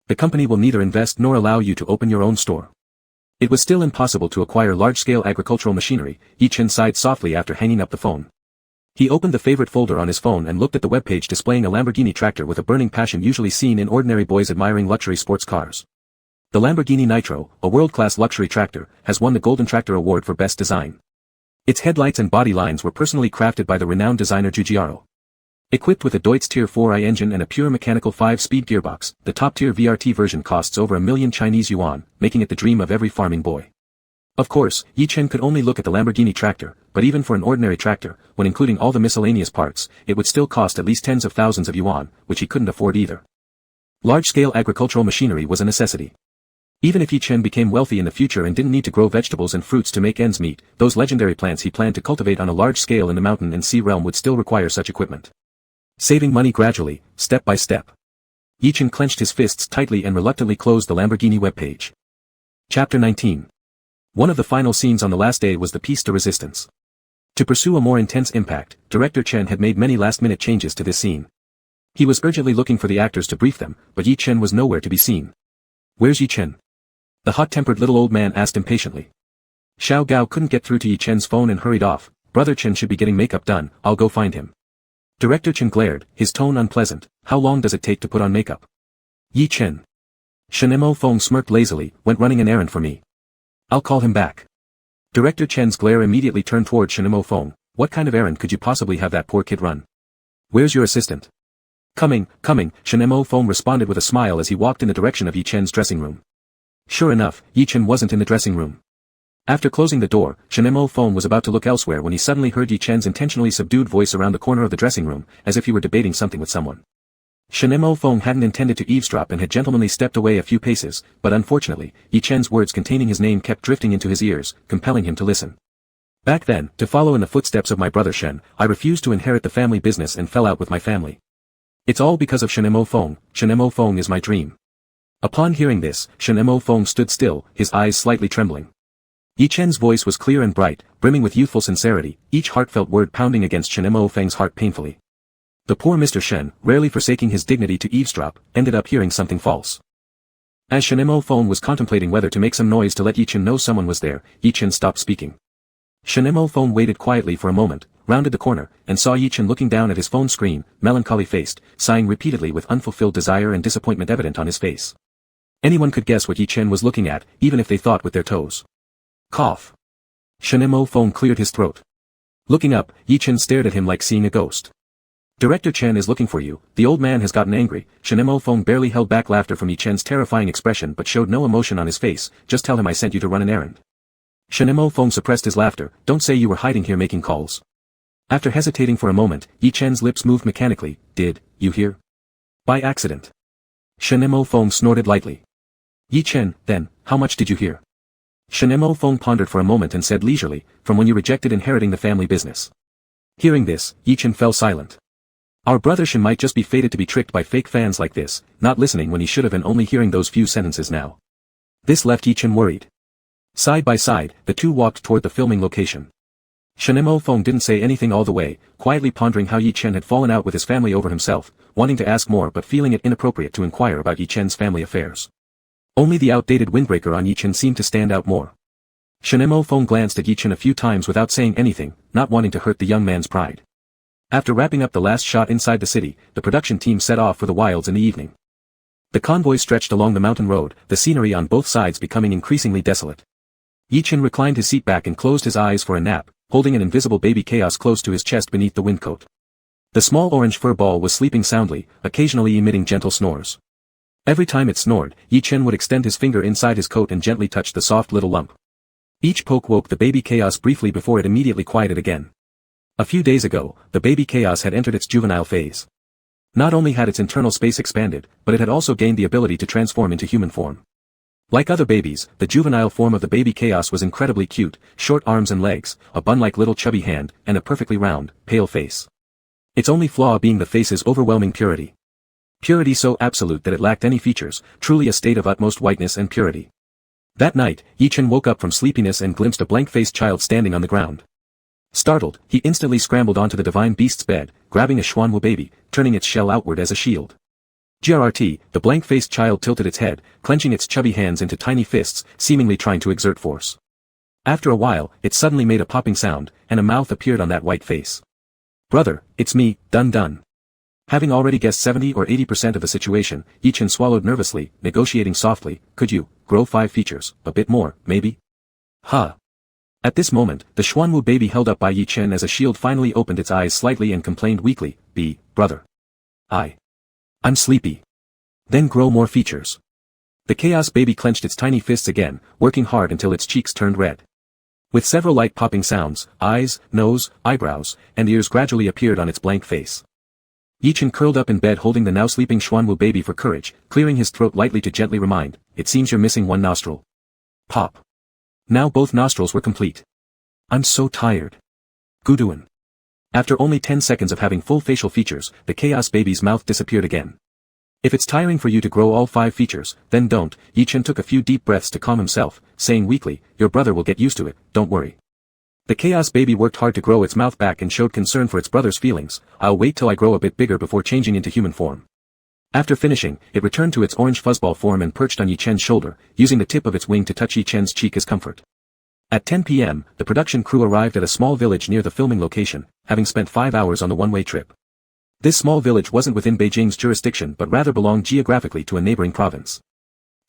The company will neither invest nor allow you to open your own store. It was still impossible to acquire large-scale agricultural machinery. Yi Chen sighed softly after hanging up the phone. He opened the favorite folder on his phone and looked at the webpage displaying a Lamborghini tractor with a burning passion usually seen in ordinary boys admiring luxury sports cars. The Lamborghini Nitro, a world-class luxury tractor, has won the Golden Tractor Award for Best Design. Its headlights and body lines were personally crafted by the renowned designer Giugiaro. Equipped with a Deutz Tier 4i engine and a pure mechanical 5-speed gearbox, the top-tier VRT version costs over 1 million Chinese yuan, making it the dream of every farming boy. Of course, Yi Chen could only look at the Lamborghini tractor, but even for an ordinary tractor, when including all the miscellaneous parts, it would still cost at least tens of thousands of yuan, which he couldn't afford either. Large-scale agricultural machinery was a necessity. Even if Yi Chen became wealthy in the future and didn't need to grow vegetables and fruits to make ends meet, those legendary plants he planned to cultivate on a large scale in the mountain and sea realm would still require such equipment. Saving money gradually, step by step. Yi Chen clenched his fists tightly and reluctantly closed the Lamborghini webpage. Chapter 19. One of the final scenes on the last day was the piece de resistance. To pursue a more intense impact, Director Chen had made many last-minute changes to this scene. He was urgently looking for the actors to brief them, but Yi Chen was nowhere to be seen. Where's Yi Chen? The hot-tempered little old man asked impatiently. Xiao Gao couldn't get through to Yi Chen's phone and hurried off. Brother Chen should be getting makeup done, I'll go find him. Director Chen glared, his tone unpleasant. How long does it take to put on makeup? Yi Chen. Shenemo Feng smirked lazily, went running an errand for me. I'll call him back. Director Chen's glare immediately turned toward Shenemo Feng. What kind of errand could you possibly have that poor kid run? Where's your assistant? Coming, Shenemo Feng responded with a smile as he walked in the direction of Yi Chen's dressing room. Sure enough, Yi Chen wasn't in the dressing room. After closing the door, Shenemo Feng was about to look elsewhere when he suddenly heard Yi Chen's intentionally subdued voice around the corner of the dressing room, as if he were debating something with someone. Shenemo Feng hadn't intended to eavesdrop and had gentlemanly stepped away a few paces, but unfortunately, Yi Chen's words containing his name kept drifting into his ears, compelling him to listen. Back then, to follow in the footsteps of my brother Shen, I refused to inherit the family business and fell out with my family. It's all because of Shenemo Feng is my dream. Upon hearing this, Shenemo Feng stood still, his eyes slightly trembling. Yi Chen's voice was clear and bright, brimming with youthful sincerity, each heartfelt word pounding against Shenemo Feng's heart painfully. The poor Mr. Shen, rarely forsaking his dignity to eavesdrop, ended up hearing something false. As Shenemo Feng was contemplating whether to make some noise to let Yi Chen know someone was there, Yi Chen stopped speaking. Shenemo Feng waited quietly for a moment, rounded the corner, and saw Yi Chen looking down at his phone screen, melancholy-faced, sighing repeatedly with unfulfilled desire and disappointment evident on his face. Anyone could guess what Yi Chen was looking at, even if they thought with their toes. Cough. Shenemo Feng cleared his throat. Looking up, Yi Chen stared at him like seeing a ghost. Director Chen is looking for you. The old man has gotten angry. Shenemo Feng barely held back laughter from Yi Chen's terrifying expression but showed no emotion on his face. Just tell him I sent you to run an errand. Shenemo Feng suppressed his laughter. Don't say you were hiding here making calls. After hesitating for a moment, Yi Chen's lips moved mechanically. Did you hear? By accident. Shenemo Feng snorted lightly. Yi Chen, then, how much did you hear? Shenemo Feng pondered for a moment and said leisurely, from when you rejected inheriting the family business. Hearing this, Yi Chen fell silent. Our brother Shen might just be fated to be tricked by fake fans like this, not listening when he should have and only hearing those few sentences now. This left Yi Chen worried. Side by side, the two walked toward the filming location. Shenemo Feng didn't say anything all the way, quietly pondering how Yi Chen had fallen out with his family over himself, wanting to ask more but feeling it inappropriate to inquire about Yi Chen's family affairs. Only the outdated windbreaker on Yi Chen seemed to stand out more. Shenemo Feng glanced at Yi Chen a few times without saying anything, not wanting to hurt the young man's pride. After wrapping up the last shot inside the city, the production team set off for the wilds in the evening. The convoy stretched along the mountain road, the scenery on both sides becoming increasingly desolate. Yi Chen reclined his seat back and closed his eyes for a nap, holding an invisible baby chaos close to his chest beneath the windcoat. The small orange fur ball was sleeping soundly, occasionally emitting gentle snores. Every time it snored, Yi Chen would extend his finger inside his coat and gently touch the soft little lump. Each poke woke the baby chaos briefly before it immediately quieted again. A few days ago, the baby chaos had entered its juvenile phase. Not only had its internal space expanded, but it had also gained the ability to transform into human form. Like other babies, the juvenile form of the baby chaos was incredibly cute, short arms and legs, a bun-like little chubby hand, and a perfectly round, pale face. Its only flaw being the face's overwhelming purity. Purity so absolute that it lacked any features, truly a state of utmost whiteness and purity. That night, Yi Chen woke up from sleepiness and glimpsed a blank-faced child standing on the ground. Startled, he instantly scrambled onto the divine beast's bed, grabbing a Xuanwu baby, turning its shell outward as a shield. GRT, the blank-faced child tilted its head, clenching its chubby hands into tiny fists, seemingly trying to exert force. After a while, it suddenly made a popping sound, and a mouth appeared on that white face. Brother, it's me, Dun. Having already guessed 70 or 80% of the situation, Yi Chen swallowed nervously, negotiating softly, could you grow 5 features, a bit more, maybe? Huh. At this moment, the Xuanwu baby held up by Yi Chen as a shield finally opened its eyes slightly and complained weakly, brother. I'm sleepy. Then grow more features. The chaos baby clenched its tiny fists again, working hard until its cheeks turned red. With several light popping sounds, eyes, nose, eyebrows, and ears gradually appeared on its blank face. Yi Chen curled up in bed holding the now sleeping Xuanwu baby for courage, clearing his throat lightly to gently remind, it seems you're missing one nostril. Pop. Now both nostrils were complete. I'm so tired. Guduan. After only 10 seconds of having full facial features, the chaos baby's mouth disappeared again. If it's tiring for you to grow all 5 features, then don't. Yi Chen took a few deep breaths to calm himself, saying weakly, your brother will get used to it, don't worry. The chaos baby worked hard to grow its mouth back and showed concern for its brother's feelings. I'll wait till I grow a bit bigger before changing into human form. After finishing, it returned to its orange fuzzball form and perched on Yi Chen's shoulder, using the tip of its wing to touch Yi Chen's cheek as comfort. At 10 p.m., the production crew arrived at a small village near the filming location, having spent 5 hours on the one-way trip. This small village wasn't within Beijing's jurisdiction but rather belonged geographically to a neighboring province.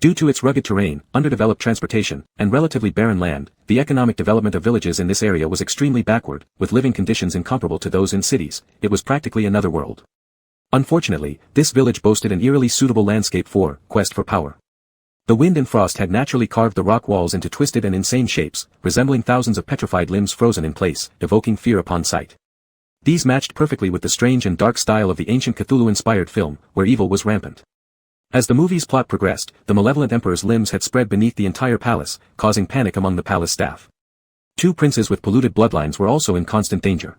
Due to its rugged terrain, underdeveloped transportation, and relatively barren land, the economic development of villages in this area was extremely backward, with living conditions incomparable to those in cities. It was practically another world. Unfortunately, this village boasted an eerily suitable landscape for quest for power. The wind and frost had naturally carved the rock walls into twisted and insane shapes, resembling thousands of petrified limbs frozen in place, evoking fear upon sight. These matched perfectly with the strange and dark style of the ancient Cthulhu-inspired film, where evil was rampant. As the movie's plot progressed, the malevolent emperor's limbs had spread beneath the entire palace, causing panic among the palace staff. 2 princes with polluted bloodlines were also in constant danger.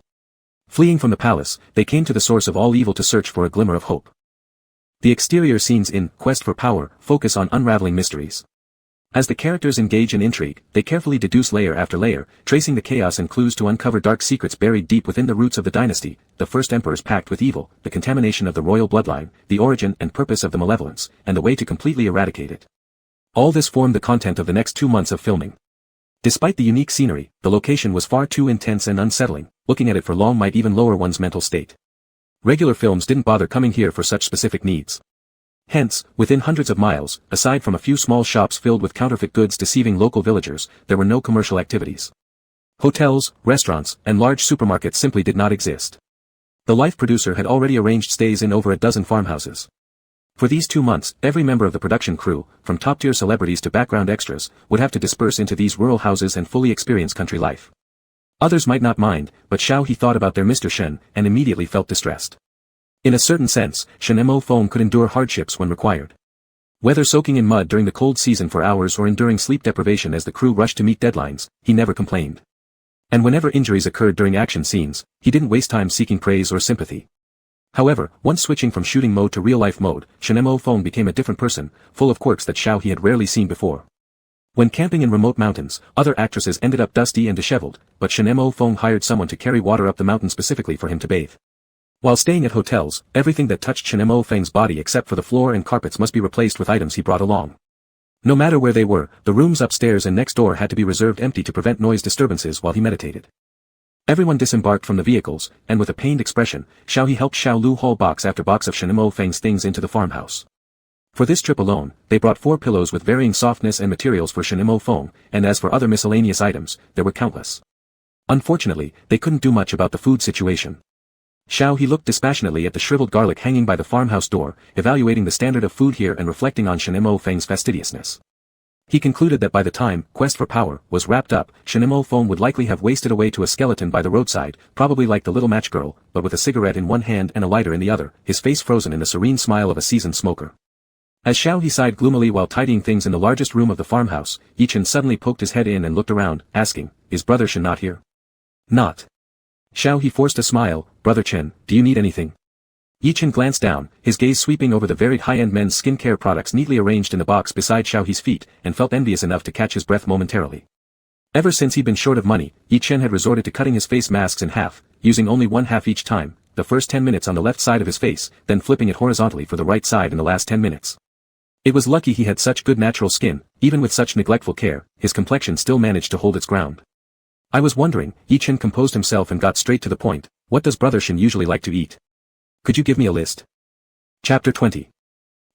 Fleeing from the palace, they came to the source of all evil to search for a glimmer of hope. The exterior scenes in Quest for Power focus on unraveling mysteries. As the characters engage in intrigue, they carefully deduce layer after layer, tracing the chaos and clues to uncover dark secrets buried deep within the roots of the dynasty, the first emperor's pact with evil, the contamination of the royal bloodline, the origin and purpose of the malevolence, and the way to completely eradicate it. All this formed the content of the next 2 months of filming. Despite the unique scenery, the location was far too intense and unsettling. Looking at it for long might even lower one's mental state. Regular films didn't bother coming here for such specific needs. Hence, within hundreds of miles, aside from a few small shops filled with counterfeit goods deceiving local villagers, there were no commercial activities. Hotels, restaurants, and large supermarkets simply did not exist. The life producer had already arranged stays in over a dozen farmhouses. For these 2 months, every member of the production crew, from top-tier celebrities to background extras, would have to disperse into these rural houses and fully experience country life. Others might not mind, but Xiao He thought about their Mr. Shen, and immediately felt distressed. In a certain sense, Shen Mo Feng could endure hardships when required. Whether soaking in mud during the cold season for hours or enduring sleep deprivation as the crew rushed to meet deadlines, he never complained. And whenever injuries occurred during action scenes, he didn't waste time seeking praise or sympathy. However, once switching from shooting mode to real-life mode, Shen Mo Feng became a different person, full of quirks that Xiao He had rarely seen before. When camping in remote mountains, other actresses ended up dusty and disheveled, but Shen Mo Feng hired someone to carry water up the mountain specifically for him to bathe. While staying at hotels, everything that touched Shen Mo Feng's body except for the floor and carpets must be replaced with items he brought along. No matter where they were, the rooms upstairs and next door had to be reserved empty to prevent noise disturbances while he meditated. Everyone disembarked from the vehicles, and with a pained expression, Xiao He helped Xiao Lu haul box after box of Shen Mo Feng's things into the farmhouse. For this trip alone, they brought 4 pillows with varying softness and materials for Shen Mo Feng, and as for other miscellaneous items, there were countless. Unfortunately, they couldn't do much about the food situation. Xiao He looked dispassionately at the shriveled garlic hanging by the farmhouse door, evaluating the standard of food here and reflecting on Shen Mo Feng's fastidiousness. He concluded that by the time Quest for Power was wrapped up, Shen Mo Feng would likely have wasted away to a skeleton by the roadside, probably like the little match girl, but with a cigarette in one hand and a lighter in the other, his face frozen in the serene smile of a seasoned smoker. As Xiao He sighed gloomily while tidying things in the largest room of the farmhouse, Yi Chen suddenly poked his head in and looked around, asking, "Is Brother Shen not here?" "Not." Xiao He forced a smile. "Brother Chen, do you need anything?" Yi Chen glanced down, his gaze sweeping over the varied high-end men's skincare products neatly arranged in the box beside Xiao He's feet, and felt envious enough to catch his breath momentarily. Ever since he'd been short of money, Yi Chen had resorted to cutting his face masks in half, using only one half each time, the first 10 minutes on the left side of his face, then flipping it horizontally for the right side in the last 10 minutes. It was lucky he had such good natural skin. Even with such neglectful care, his complexion still managed to hold its ground. "I was wondering," Yi Chen composed himself and got straight to the point, "what does Brother Shen usually like to eat? Could you give me a list?" Chapter 20.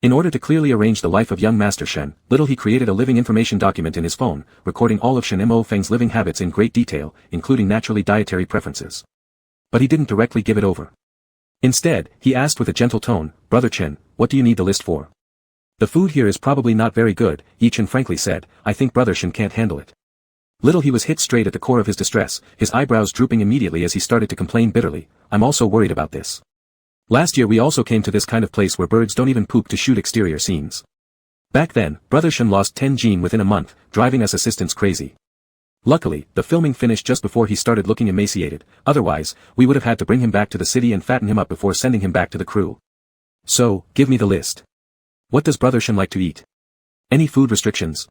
In order to clearly arrange the life of young Master Shen, Little he created a living information document in his phone, recording all of Shen Mo Feng's living habits in great detail, including naturally dietary preferences. But he didn't directly give it over. Instead, he asked with a gentle tone, "Brother Chen, what do you need the list for?" "The food here is probably not very good," Yi Chen frankly said. "I think Brother Shen can't handle it." Little he was hit straight at the core of his distress, his eyebrows drooping immediately as he started to complain bitterly, "I'm also worried about this. Last year we also came to this kind of place where birds don't even poop to shoot exterior scenes. Back then, Brother Shen lost 10 gene within a month, driving us assistants crazy. Luckily, the filming finished just before he started looking emaciated, otherwise, we would have had to bring him back to the city and fatten him up before sending him back to the crew. So, give me the list. What does Brother Shen like to eat? Any food restrictions?"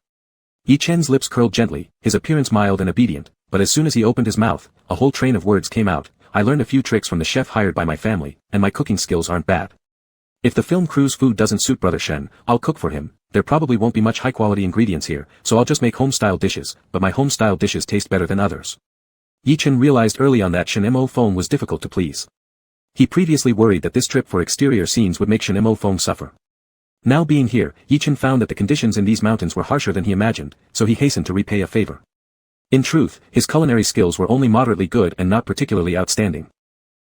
Yi Chen's lips curled gently, his appearance mild and obedient, but as soon as he opened his mouth, a whole train of words came out. "I learned a few tricks from the chef hired by my family, and my cooking skills aren't bad. If the film crew's food doesn't suit Brother Shen, I'll cook for him. There probably won't be much high-quality ingredients here, so I'll just make home-style dishes, but my home-style dishes taste better than others." Yi Chen realized early on that Shen Mo Feng was difficult to please. He previously worried that this trip for exterior scenes would make Shin Feng suffer. Now being here, Yichen found that the conditions in these mountains were harsher than he imagined, so he hastened to repay a favor. In truth, his culinary skills were only moderately good and not particularly outstanding.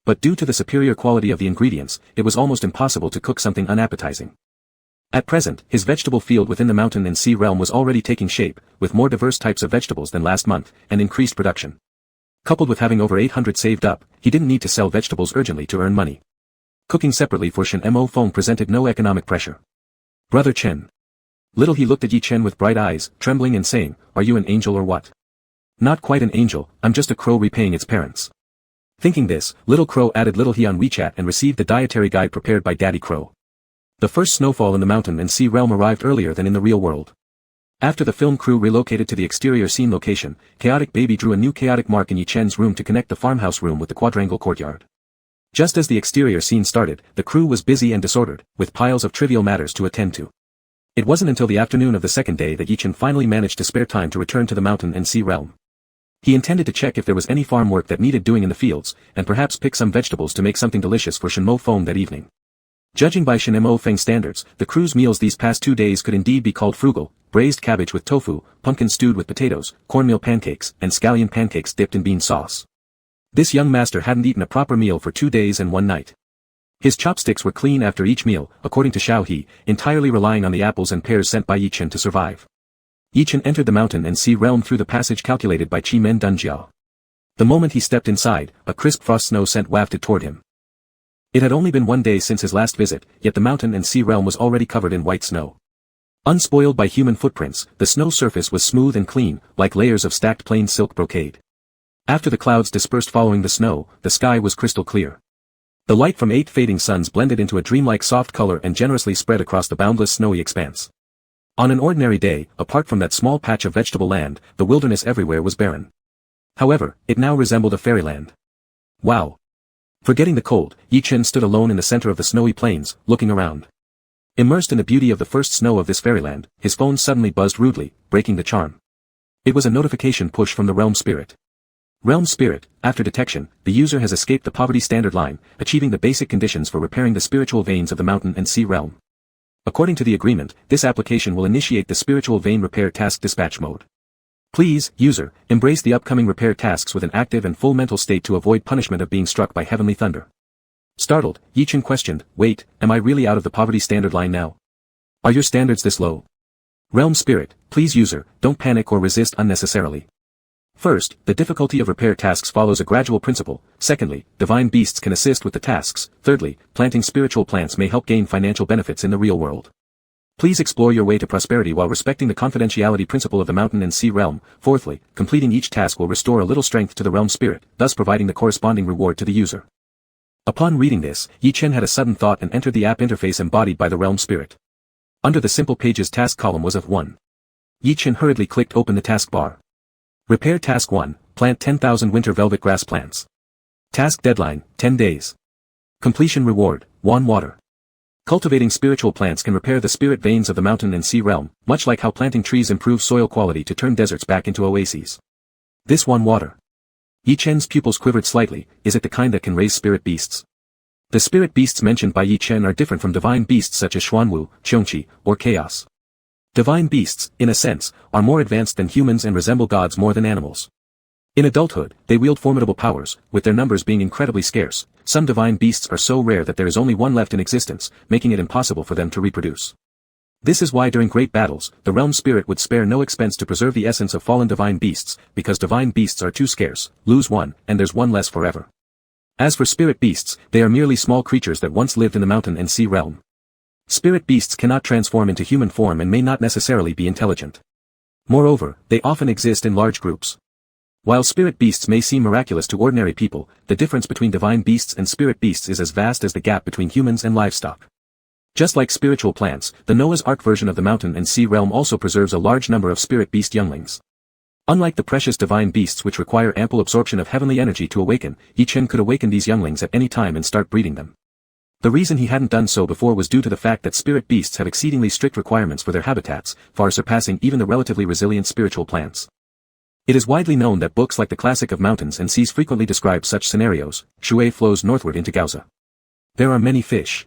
But due to the superior quality of the ingredients, it was almost impossible to cook something unappetizing. At present, his vegetable field within the mountain and sea realm was already taking shape, with more diverse types of vegetables than last month, and increased production. Coupled with having over 800 saved up, he didn't need to sell vegetables urgently to earn money. Cooking separately for Shin Feng presented no economic pressure. Brother Chen. Little he looked at Yi Chen with bright eyes, trembling and saying, "Are you an angel or what?" "Not quite an angel, I'm just a crow repaying its parents." Thinking this, Little Crow added Little he on WeChat and received the dietary guide prepared by Daddy Crow. The first snowfall in the mountain and sea realm arrived earlier than in the real world. After the film crew relocated to the exterior scene location, Chaotic Baby drew a new chaotic mark in Yi Chen's room to connect the farmhouse room with the quadrangle courtyard. Just as the exterior scene started, the crew was busy and disordered, with piles of trivial matters to attend to. It wasn't until the afternoon of the second day that Yi Chen finally managed to spare time to return to the mountain and sea realm. He intended to check if there was any farm work that needed doing in the fields, and perhaps pick some vegetables to make something delicious for Shin Feng that evening. Judging by Shin Feng standards, the crew's meals these past 2 days could indeed be called frugal: braised cabbage with tofu, pumpkin stewed with potatoes, cornmeal pancakes, and scallion pancakes dipped in bean sauce. This young master hadn't eaten a proper meal for 2 days and 1 night. His chopsticks were clean after each meal, according to Xiao He, entirely relying on the apples and pears sent by Yi Chen to survive. Yi Chen entered the mountain and sea realm through the passage calculated by Chi Men Dunjiao. The moment he stepped inside, a crisp frost snow scent wafted toward him. It had only been 1 day since his last visit, yet the mountain and sea realm was already covered in white snow. Unspoiled by human footprints, the snow surface was smooth and clean, like layers of stacked plain silk brocade. After the clouds dispersed following the snow, the sky was crystal clear. The light from 8 fading suns blended into a dreamlike soft color and generously spread across the boundless snowy expanse. On an ordinary day, apart from that small patch of vegetable land, the wilderness everywhere was barren. However, it now resembled a fairyland. Wow! Forgetting the cold, Yi Chen stood alone in the center of the snowy plains, looking around. Immersed in the beauty of the first snow of this fairyland, his phone suddenly buzzed rudely, breaking the charm. It was a notification push from the Realm Spirit. Realm Spirit: after detection, the user has escaped the poverty standard line, achieving the basic conditions for repairing the spiritual veins of the mountain and sea realm. According to the agreement, this application will initiate the spiritual vein repair task dispatch mode. Please, user, embrace the upcoming repair tasks with an active and full mental state to avoid punishment of being struck by heavenly thunder. Startled, Yi Chen questioned, "Wait, am I really out of the poverty standard line now? Are your standards this low?" Realm Spirit: please user, don't panic or resist unnecessarily. First, the difficulty of repair tasks follows a gradual principle. Secondly, divine beasts can assist with the tasks. Thirdly, planting spiritual plants may help gain financial benefits in the real world. Please explore your way to prosperity while respecting the confidentiality principle of the mountain and sea realm. Fourthly, completing each task will restore a little strength to the Realm Spirit, thus providing the corresponding reward to the user. Upon reading this, Yi Chen had a sudden thought and entered the app interface embodied by the Realm Spirit. Under the simple pages task column was of 1. Yi Chen hurriedly clicked open the taskbar. Repair Task 1, plant 10,000 winter velvet grass plants. Task deadline, 10 days. Completion reward, 1 water. Cultivating spiritual plants can repair the spirit veins of the mountain and sea realm, much like how planting trees improves soil quality to turn deserts back into oases. This 1 water. Yi Chen's pupils quivered slightly. Is it the kind that can raise spirit beasts? The spirit beasts mentioned by Yi Chen are different from divine beasts such as Xuanwu, Qiongqi, or Chaos. Divine beasts, in a sense, are more advanced than humans and resemble gods more than animals. In adulthood, they wield formidable powers, with their numbers being incredibly scarce. Some divine beasts are so rare that there is only one left in existence, making it impossible for them to reproduce. This is why during great battles, the Realm Spirit would spare no expense to preserve the essence of fallen divine beasts, because divine beasts are too scarce. Lose one, and there's one less forever. As for spirit beasts, they are merely small creatures that once lived in the mountain and sea realm. Spirit beasts cannot transform into human form and may not necessarily be intelligent. Moreover, they often exist in large groups. While spirit beasts may seem miraculous to ordinary people, the difference between divine beasts and spirit beasts is as vast as the gap between humans and livestock. Just like spiritual plants, the Noah's Ark version of the mountain and sea realm also preserves a large number of spirit beast younglings. Unlike the precious divine beasts which require ample absorption of heavenly energy to awaken, Yi Chen could awaken these younglings at any time and start breeding them. The reason he hadn't done so before was due to the fact that spirit beasts have exceedingly strict requirements for their habitats, far surpassing even the relatively resilient spiritual plants. It is widely known that books like the Classic of Mountains and Seas frequently describe such scenarios. Shui flows northward into Gaozi. There are many fish.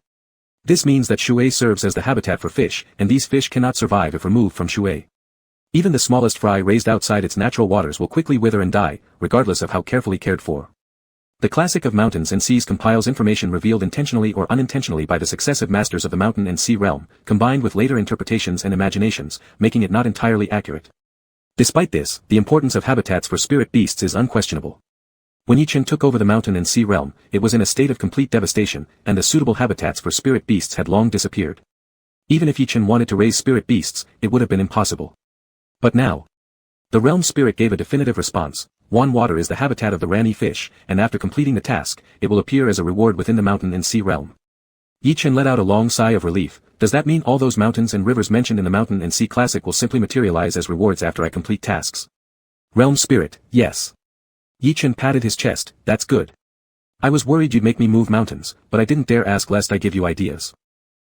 This means that Shui serves as the habitat for fish, and these fish cannot survive if removed from Shui. Even the smallest fry raised outside its natural waters will quickly wither and die, regardless of how carefully cared for. The classic of mountains and seas compiles information revealed intentionally or unintentionally by the successive masters of the mountain and sea realm, combined with later interpretations and imaginations, making it not entirely accurate. Despite this, the importance of habitats for spirit beasts is unquestionable. When Yi Chen took over the mountain and sea realm, it was in a state of complete devastation, and the suitable habitats for spirit beasts had long disappeared. Even if Yi Chen wanted to raise spirit beasts, it would have been impossible. But now, the realm spirit gave a definitive response. Wan water is the habitat of the Rani fish, and after completing the task, it will appear as a reward within the mountain and sea realm. Yi Chen let out a long sigh of relief. Does that mean all those mountains and rivers mentioned in the mountain and sea classic will simply materialize as rewards after I complete tasks? Realm spirit, yes. Yi Chen patted his chest. That's good. I was worried you'd make me move mountains, but I didn't dare ask lest I give you ideas.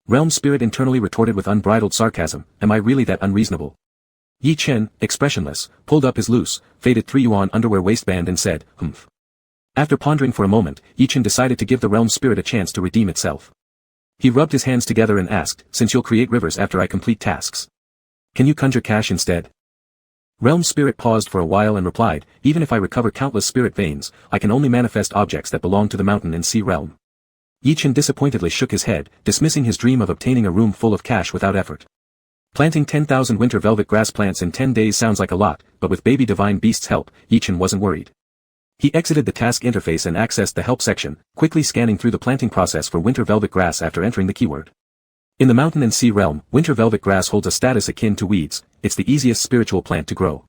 Realm spirit internally retorted with unbridled sarcasm. Am I really that unreasonable? Yi Chen, expressionless, pulled up his loose, faded 3-yuan underwear waistband and said, "Humph." After pondering for a moment, Yi Chen decided to give the realm spirit a chance to redeem itself. He rubbed his hands together and asked, "Since you'll create rivers after I complete tasks, can you conjure cash instead?" Realm spirit paused for a while and replied, "Even if I recover countless spirit veins, I can only manifest objects that belong to the mountain and sea realm." Yi Chen disappointedly shook his head, dismissing his dream of obtaining a room full of cash without effort. Planting 10,000 winter velvet grass plants in 10 days sounds like a lot, but with baby divine beast's help, Yi Chen wasn't worried. He exited the task interface and accessed the help section, quickly scanning through the planting process for winter velvet grass after entering the keyword. In the mountain and sea realm, winter velvet grass holds a status akin to weeds. It's the easiest spiritual plant to grow.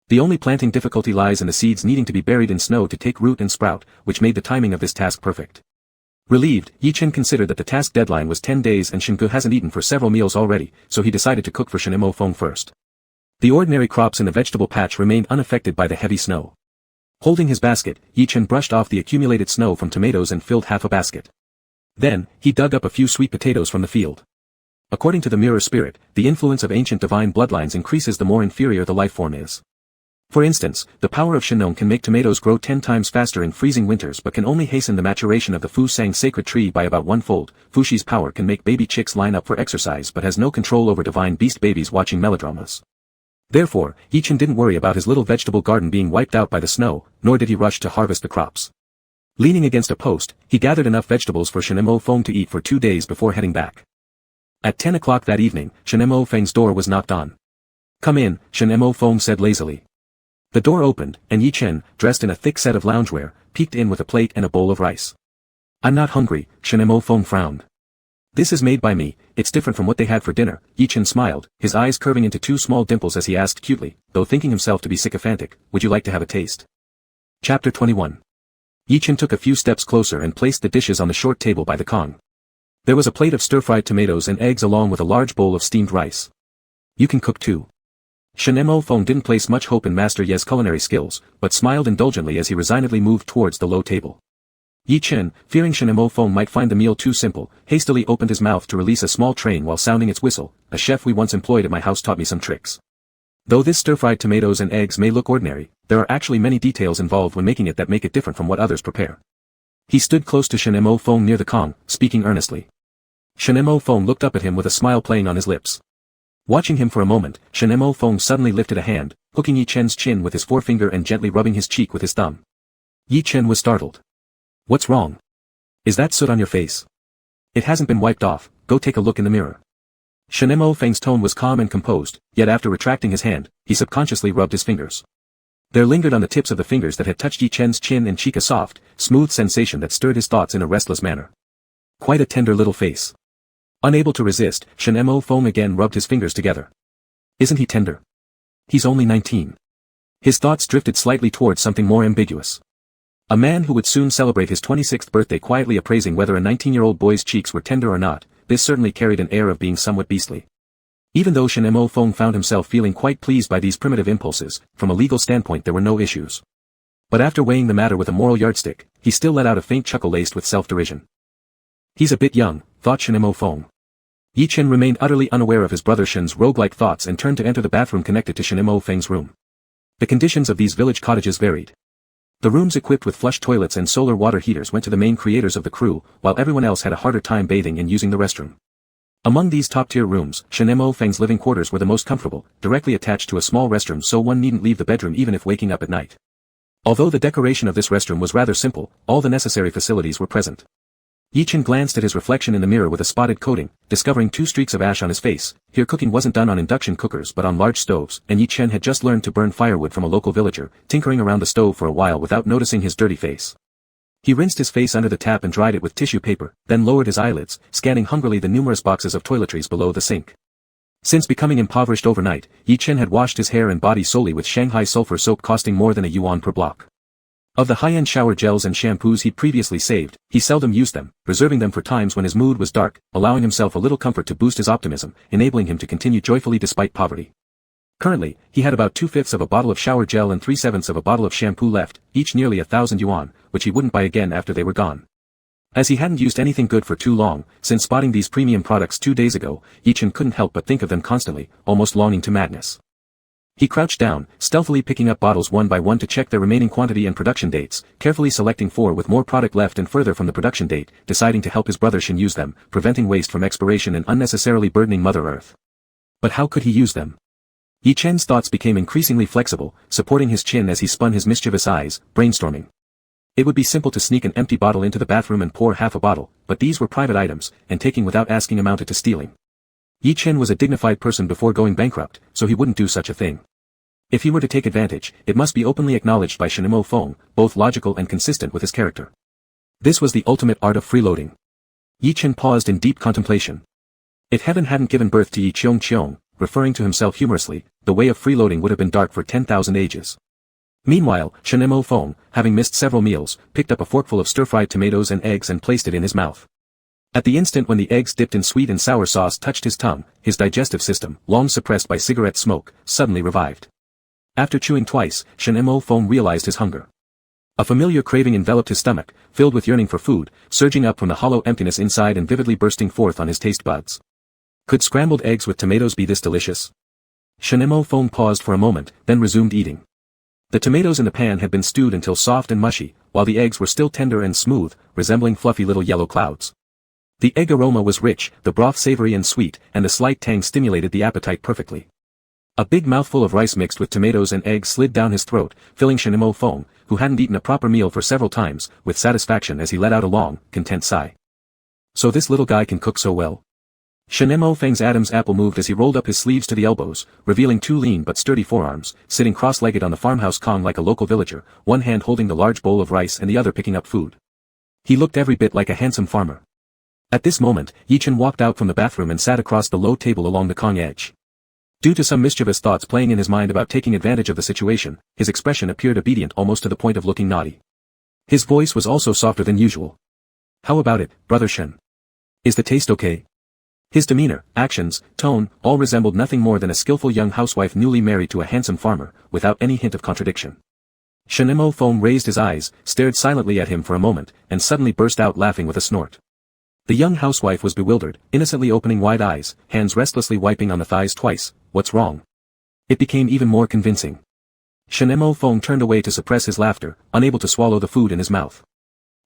The only planting difficulty lies in the seeds needing to be buried in snow to take root and sprout, which made the timing of this task perfect. Relieved, Yi Chen considered that the task deadline was 10 days and Shingu hasn't eaten for several meals already, so he decided to cook for Shinemo Feng first. The ordinary crops in the vegetable patch remained unaffected by the heavy snow. Holding his basket, Yi Chen brushed off the accumulated snow from tomatoes and filled half a basket. Then, he dug up a few sweet potatoes from the field. According to the mirror spirit, the influence of ancient divine bloodlines increases the more inferior the life form is. For instance, the power of Shinong can make tomatoes grow 10 times faster in freezing winters but can only hasten the maturation of the Fu Sang sacred tree by about 1-fold. Fushi's power can make baby chicks line up for exercise but has no control over divine beast babies watching melodramas. Therefore, Yi Chen didn't worry about his little vegetable garden being wiped out by the snow, nor did he rush to harvest the crops. Leaning against a post, he gathered enough vegetables for Shinemo Feng to eat for 2 days before heading back. At 10 o'clock that evening, Shinemo Feng's door was knocked on. "Come in," Shinemo Feng said lazily. The door opened, and Yi Chen, dressed in a thick set of loungewear, peeked in with a plate and a bowl of rice. "I'm not hungry," Shinemo Feng frowned. "This is made by me, it's different from what they had for dinner." Yi Chen smiled, his eyes curving into 2 small dimples as he asked cutely, though thinking himself to be sycophantic, "Would you like to have a taste?" Chapter 21. Yi Chen took a few steps closer and placed the dishes on the short table by the Kong. There was a plate of stir-fried tomatoes and eggs along with a large bowl of steamed rice. "You can cook too." Shinemo Feng didn't place much hope in Master Ye's culinary skills, but smiled indulgently as he resignedly moved towards the low table. Yi Chen, fearing Shinemo Feng might find the meal too simple, hastily opened his mouth to release a small train while sounding its whistle. "A chef we once employed at my house taught me some tricks. Though this stir-fried tomatoes and eggs may look ordinary, there are actually many details involved when making it that make it different from what others prepare." He stood close to Shinemo Feng near the Kong, speaking earnestly. Shinemo Feng looked up at him with a smile playing on his lips. Watching him for a moment, Shinemo Feng suddenly lifted a hand, hooking Yi Chen's chin with his forefinger and gently rubbing his cheek with his thumb. Yi Chen was startled. "What's wrong? Is that soot on your face? It hasn't been wiped off, go take a look in the mirror." Shinemo Feng's tone was calm and composed, yet after retracting his hand, he subconsciously rubbed his fingers. There lingered on the tips of the fingers that had touched Yi Chen's chin and cheek a soft, smooth sensation that stirred his thoughts in a restless manner. Quite a tender little face. Unable to resist, Shinemo Feng again rubbed his fingers together. "Isn't he tender? He's only 19. His thoughts drifted slightly towards something more ambiguous. A man who would soon celebrate his 26th birthday quietly appraising whether a 19-year-old boy's cheeks were tender or not, this certainly carried an air of being somewhat beastly. Even though Shinemo Feng found himself feeling quite pleased by these primitive impulses, from a legal standpoint there were no issues. But after weighing the matter with a moral yardstick, he still let out a faint chuckle laced with self-derision. "He's a bit young," thought Shinemo Feng. Yi Chen remained utterly unaware of his brother Shin's roguelike thoughts and turned to enter the bathroom connected to Shinemo Feng's room. The conditions of these village cottages varied. The rooms equipped with flush toilets and solar water heaters went to the main creators of the crew, while everyone else had a harder time bathing and using the restroom. Among these top-tier rooms, Shen Mo Feng's living quarters were the most comfortable, directly attached to a small restroom so one needn't leave the bedroom even if waking up at night. Although the decoration of this restroom was rather simple, all the necessary facilities were present. Yi Chen glanced at his reflection in the mirror with a spotted coating, discovering 2 streaks of ash on his face. Here cooking wasn't done on induction cookers but on large stoves, and Yi Chen had just learned to burn firewood from a local villager, tinkering around the stove for a while without noticing his dirty face. He rinsed his face under the tap and dried it with tissue paper, then lowered his eyelids, scanning hungrily the numerous boxes of toiletries below the sink. Since becoming impoverished overnight, Yi Chen had washed his hair and body solely with Shanghai sulfur soap costing more than a yuan per block. Of the high-end shower gels and shampoos he'd previously saved, he seldom used them, reserving them for times when his mood was dark, allowing himself a little comfort to boost his optimism, enabling him to continue joyfully despite poverty. Currently, he had about 2/5 of a bottle of shower gel and 3/7 of a bottle of shampoo left, each nearly 1,000 yuan, which he wouldn't buy again after they were gone. As he hadn't used anything good for too long, since spotting these premium products 2 days ago, Yi Chen couldn't help but think of them constantly, almost longing to madness. He crouched down, stealthily picking up bottles one by one to check their remaining quantity and production dates, carefully selecting 4 with more product left and further from the production date, deciding to help his brother Shen use them, preventing waste from expiration and unnecessarily burdening Mother Earth. But how could he use them? Yi Chen's thoughts became increasingly flexible, supporting his chin as he spun his mischievous eyes, brainstorming. It would be simple to sneak an empty bottle into the bathroom and pour half a bottle, but these were private items, and taking without asking amounted to stealing. Yi Chen was a dignified person before going bankrupt, so he wouldn't do such a thing. If he were to take advantage, it must be openly acknowledged by Shen Mo Feng, both logical and consistent with his character. This was the ultimate art of freeloading. Yi Chen paused in deep contemplation. If heaven hadn't given birth to Yi Qiong, referring to himself humorously, the way of freeloading would have been dark for 10,000 ages. Meanwhile, Shen Mo Feng, having missed several meals, picked up a forkful of stir-fried tomatoes and eggs and placed it in his mouth. At the instant when the eggs dipped in sweet and sour sauce touched his tongue, his digestive system, long suppressed by cigarette smoke, suddenly revived. After chewing twice, Shen Mo Feng realized his hunger. A familiar craving enveloped his stomach, filled with yearning for food, surging up from the hollow emptiness inside and vividly bursting forth on his taste buds. Could scrambled eggs with tomatoes be this delicious? Shen Mo Feng paused for a moment, then resumed eating. The tomatoes in the pan had been stewed until soft and mushy, while the eggs were still tender and smooth, resembling fluffy little yellow clouds. The egg aroma was rich, the broth savory and sweet, and the slight tang stimulated the appetite perfectly. A big mouthful of rice mixed with tomatoes and eggs slid down his throat, filling Shen Mo Feng, who hadn't eaten a proper meal for several times, with satisfaction as he let out a long, content sigh. So this little guy can cook so well? Shen Mo Feng's Adam's apple moved as he rolled up his sleeves to the elbows, revealing 2 lean but sturdy forearms, sitting cross-legged on the farmhouse kong like a local villager, one hand holding the large bowl of rice and the other picking up food. He looked every bit like a handsome farmer. At this moment, Yi Chen walked out from the bathroom and sat across the low table along the kong edge. Due to some mischievous thoughts playing in his mind about taking advantage of the situation, his expression appeared obedient almost to the point of looking naughty. His voice was also softer than usual. How about it, Brother Shen? Is the taste okay? His demeanor, actions, tone, all resembled nothing more than a skillful young housewife newly married to a handsome farmer, without any hint of contradiction. Shen Mo Feng raised his eyes, stared silently at him for a moment, and suddenly burst out laughing with a snort. The young housewife was bewildered, innocently opening wide eyes, hands restlessly wiping on the thighs twice. What's wrong? It became even more convincing. Shen Mo Feng turned away to suppress his laughter, unable to swallow the food in his mouth.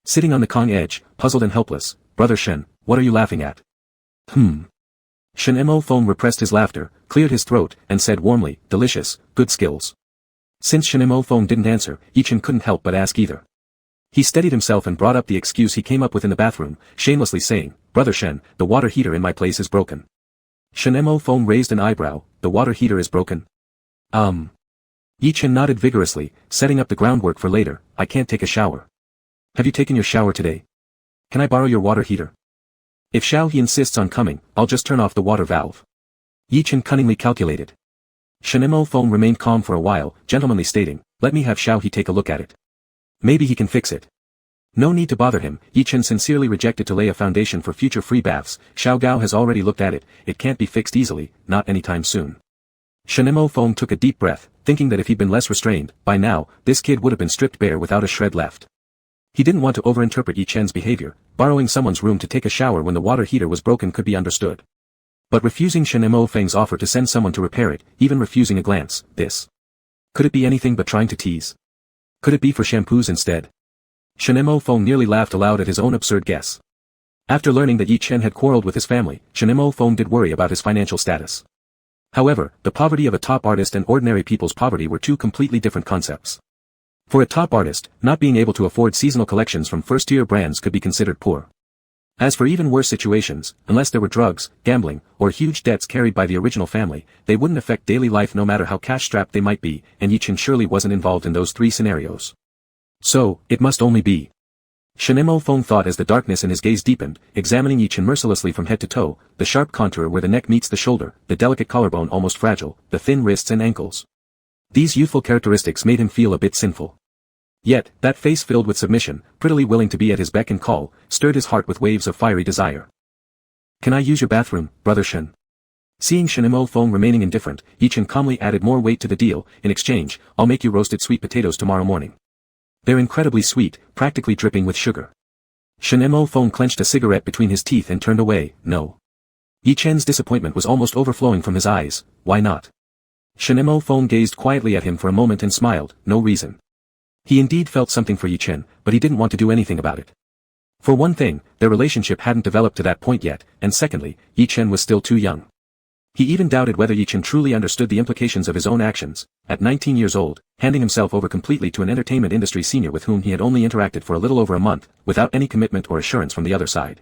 Sitting on the kong edge, puzzled and helpless, Brother Shen, what are you laughing at? Shen Mo Feng repressed his laughter, cleared his throat, and said warmly, delicious, good skills. Since Shen Mo Feng didn't answer, Yi Chen couldn't help but ask either. He steadied himself and brought up the excuse he came up with in the bathroom, shamelessly saying, Brother Shen, the water heater in my place is broken. Shen Mo Feng raised an eyebrow, the water heater is broken? Yi Chen nodded vigorously, setting up the groundwork for later, I can't take a shower. Have you taken your shower today? Can I borrow your water heater? If Xiao He insists on coming, I'll just turn off the water valve. Yi Chen cunningly calculated. Shen Mo Feng remained calm for a while, gentlemanly stating, let me have Xiao He take a look at it. Maybe he can fix it. No need to bother him, Yi Chen sincerely rejected to lay a foundation for future free baths, Xiao Gao has already looked at it, it can't be fixed easily, not anytime soon. Shen Mo Feng took a deep breath, thinking that if he'd been less restrained, by now, this kid would have been stripped bare without a shred left. He didn't want to overinterpret Yi Chen's behavior, borrowing someone's room to take a shower when the water heater was broken could be understood. But refusing Shen Mo Feng's offer to send someone to repair it, even refusing a glance, this. Could it be anything but trying to tease? Could it be for shampoos instead? Shinemo Feng nearly laughed aloud at his own absurd guess. After learning that Yi Chen had quarreled with his family, Shinemo Feng did worry about his financial status. However, the poverty of a top artist and ordinary people's poverty were two completely different concepts. For a top artist, not being able to afford seasonal collections from first-tier brands could be considered poor. As for even worse situations, unless there were drugs, gambling, or huge debts carried by the original family, they wouldn't affect daily life no matter how cash-strapped they might be, and Yi Chen surely wasn't involved in those three scenarios. So, it must only be. Shinemo Feng thought as the darkness in his gaze deepened, examining Yi Chen mercilessly from head to toe, the sharp contour where the neck meets the shoulder, the delicate collarbone almost fragile, the thin wrists and ankles. These youthful characteristics made him feel a bit sinful. Yet, that face filled with submission, prettily willing to be at his beck and call, stirred his heart with waves of fiery desire. "Can I use your bathroom, Brother Shen?" Seeing Shinemo Feng remaining indifferent, Yi Chen calmly added more weight to the deal. "In exchange, I'll make you roasted sweet potatoes tomorrow morning. They're incredibly sweet, practically dripping with sugar." Shinemo Feng clenched a cigarette between his teeth and turned away. No. Yi Chen's disappointment was almost overflowing from his eyes. Why not? Shinemo Feng gazed quietly at him for a moment and smiled. No reason. He indeed felt something for Yi Chen, but he didn't want to do anything about it. For one thing, their relationship hadn't developed to that point yet, and secondly, Yi Chen was still too young. He even doubted whether Yi Chen truly understood the implications of his own actions. At 19 years old, handing himself over completely to an entertainment industry senior with whom he had only interacted for a little over a month, without any commitment or assurance from the other side.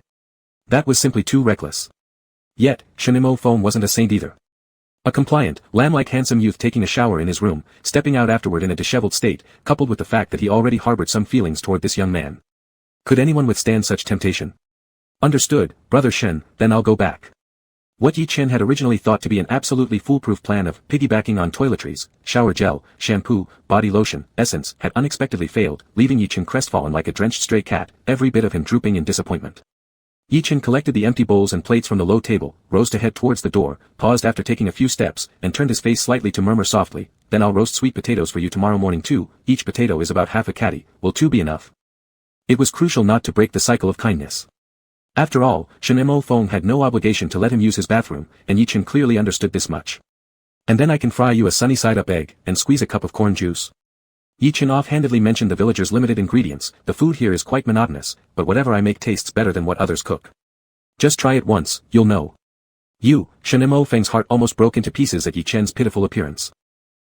That was simply too reckless. Yet, Shinemo Feng wasn't a saint either. A compliant, lamb-like handsome youth taking a shower in his room, stepping out afterward in a disheveled state, coupled with the fact that he already harbored some feelings toward this young man. Could anyone withstand such temptation? Understood, Brother Shen, then I'll go back. What Yi Chen had originally thought to be an absolutely foolproof plan of piggybacking on toiletries, shower gel, shampoo, body lotion, essence, had unexpectedly failed, leaving Yi Chen crestfallen like a drenched stray cat, every bit of him drooping in disappointment. Yi Chen collected the empty bowls and plates from the low table, rose to head towards the door, paused after taking a few steps, and turned his face slightly to murmur softly, "Then I'll roast sweet potatoes for you tomorrow morning too. Each potato is about half a catty. Will two be enough?" It was crucial not to break the cycle of kindness. After all, Shinemo Feng had no obligation to let him use his bathroom, and Yi Chen clearly understood this much. "And then I can fry you a sunny-side-up egg, and squeeze a cup of corn juice." Yi Chen offhandedly mentioned the villagers' limited ingredients. "The food here is quite monotonous, but whatever I make tastes better than what others cook. Just try it once, you'll know." Shinemo Feng's heart almost broke into pieces at Yi Chen's pitiful appearance.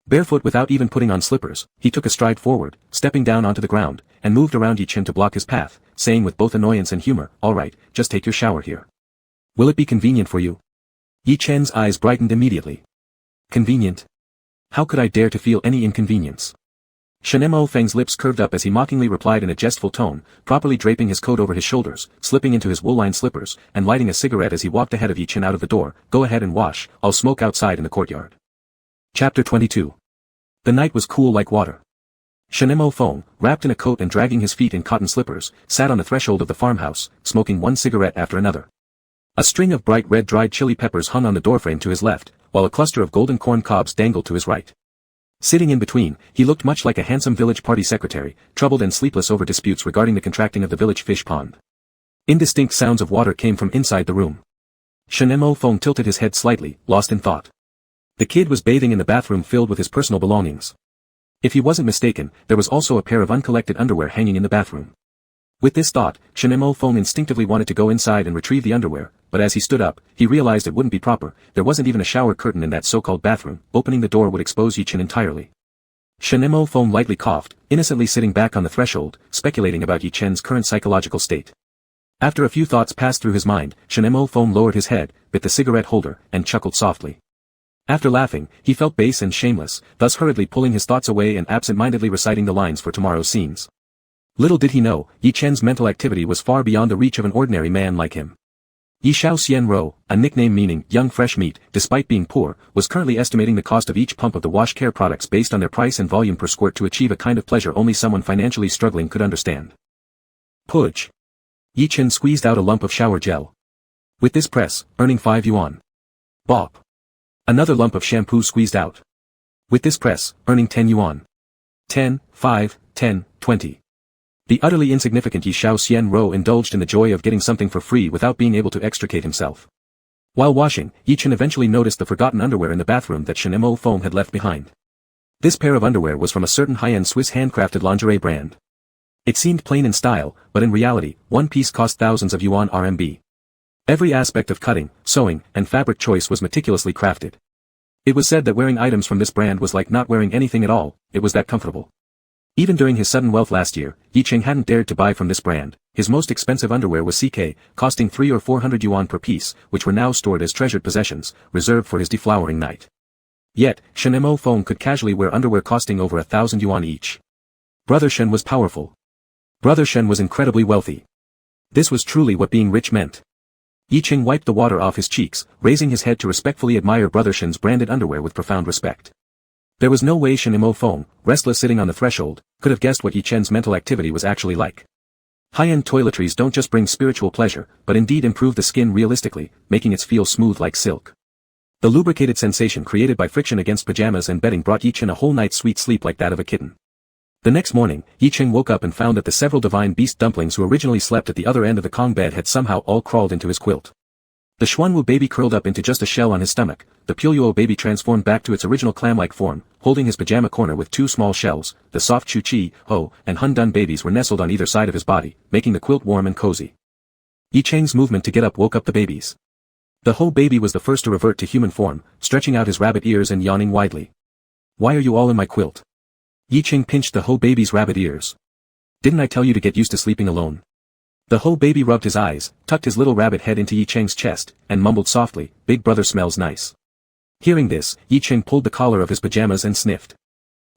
Barefoot without even putting on slippers, he took a stride forward, stepping down onto the ground, and moved around Yi Chen to block his path, saying with both annoyance and humor, "All right, just take your shower here. Will it be convenient for you?" Yi Chen's eyes brightened immediately. Convenient? How could I dare to feel any inconvenience? Shinemo Feng's lips curved up as he mockingly replied in a jestful tone, properly draping his coat over his shoulders, slipping into his wool-lined slippers, and lighting a cigarette as he walked ahead of Yi Chen out of the door. "Go ahead and wash, I'll smoke outside in the courtyard." Chapter 22. The night was cool like water. Shinemo Feng, wrapped in a coat and dragging his feet in cotton slippers, sat on the threshold of the farmhouse, smoking one cigarette after another. A string of bright red dried chili peppers hung on the doorframe to his left, while a cluster of golden corn cobs dangled to his right. Sitting in between, he looked much like a handsome village party secretary, troubled and sleepless over disputes regarding the contracting of the village fish pond. Indistinct sounds of water came from inside the room. Shinemo Feng tilted his head slightly, lost in thought. The kid was bathing in the bathroom filled with his personal belongings. If he wasn't mistaken, there was also a pair of uncollected underwear hanging in the bathroom. With this thought, Shinemo Feng instinctively wanted to go inside and retrieve the underwear, but as he stood up, he realized it wouldn't be proper. There wasn't even a shower curtain in that so-called bathroom. Opening the door would expose Yi Chen entirely. Shinemo Feng lightly coughed, innocently sitting back on the threshold, speculating about Yi Chen's current psychological state. After a few thoughts passed through his mind, Shinemo Feng lowered his head, bit the cigarette holder, and chuckled softly. After laughing, he felt base and shameless, thus hurriedly pulling his thoughts away and absent-mindedly reciting the lines for tomorrow's scenes. Little did he know, Yi Chen's mental activity was far beyond the reach of an ordinary man like him. Yi Xiao Xian Ro, a nickname meaning young fresh meat, despite being poor, was currently estimating the cost of each pump of the wash care products based on their price and volume per squirt to achieve a kind of pleasure only someone financially struggling could understand. Pudge. Yi Chen squeezed out a lump of shower gel. With this press, earning 5 yuan. Bop. Another lump of shampoo squeezed out. With this press, earning 10 yuan. 10, 5, 10, 20. The utterly insignificant Yi Xiao Xian Ro indulged in the joy of getting something for free without being able to extricate himself. While washing, Yi Chen eventually noticed the forgotten underwear in the bathroom that Shinemo Feng had left behind. This pair of underwear was from a certain high-end Swiss handcrafted lingerie brand. It seemed plain in style, but in reality, one piece cost thousands of yuan RMB. Every aspect of cutting, sewing, and fabric choice was meticulously crafted. It was said that wearing items from this brand was like not wearing anything at all, it was that comfortable. Even during his sudden wealth last year, Yicheng hadn't dared to buy from this brand. His most expensive underwear was CK, costing 300 or 400 yuan per piece, which were now stored as treasured possessions, reserved for his deflowering night. Yet, Shen Mo Feng could casually wear underwear costing over 1,000 yuan each. Brother Shen was powerful. Brother Shen was incredibly wealthy. This was truly what being rich meant. Yicheng wiped the water off his cheeks, raising his head to respectfully admire Brother Shen's branded underwear with profound respect. There was no way Shen Mo Feng, restless sitting on the threshold, could have guessed what Yicheng's mental activity was actually like. High-end toiletries don't just bring spiritual pleasure, but indeed improve the skin realistically, making it feel smooth like silk. The lubricated sensation created by friction against pajamas and bedding brought Yicheng a whole night's sweet sleep like that of a kitten. The next morning, Yicheng woke up and found that the several divine beast dumplings who originally slept at the other end of the Kong bed had somehow all crawled into his quilt. The Xuanwu baby curled up into just a shell on his stomach, the Puyuo baby transformed back to its original clam-like form, holding his pajama corner with two small shells, the soft Chu Chi, Ho, and Hun Dun babies were nestled on either side of his body, making the quilt warm and cozy. Yicheng's movement to get up woke up the babies. The Ho baby was the first to revert to human form, stretching out his rabbit ears and yawning widely. "Why are you all in my quilt?" Yicheng pinched the Ho baby's rabbit ears. "Didn't I tell you to get used to sleeping alone?" The Ho baby rubbed his eyes, tucked his little rabbit head into Yicheng's chest, and mumbled softly, "Big brother smells nice." Hearing this, Yicheng pulled the collar of his pajamas and sniffed.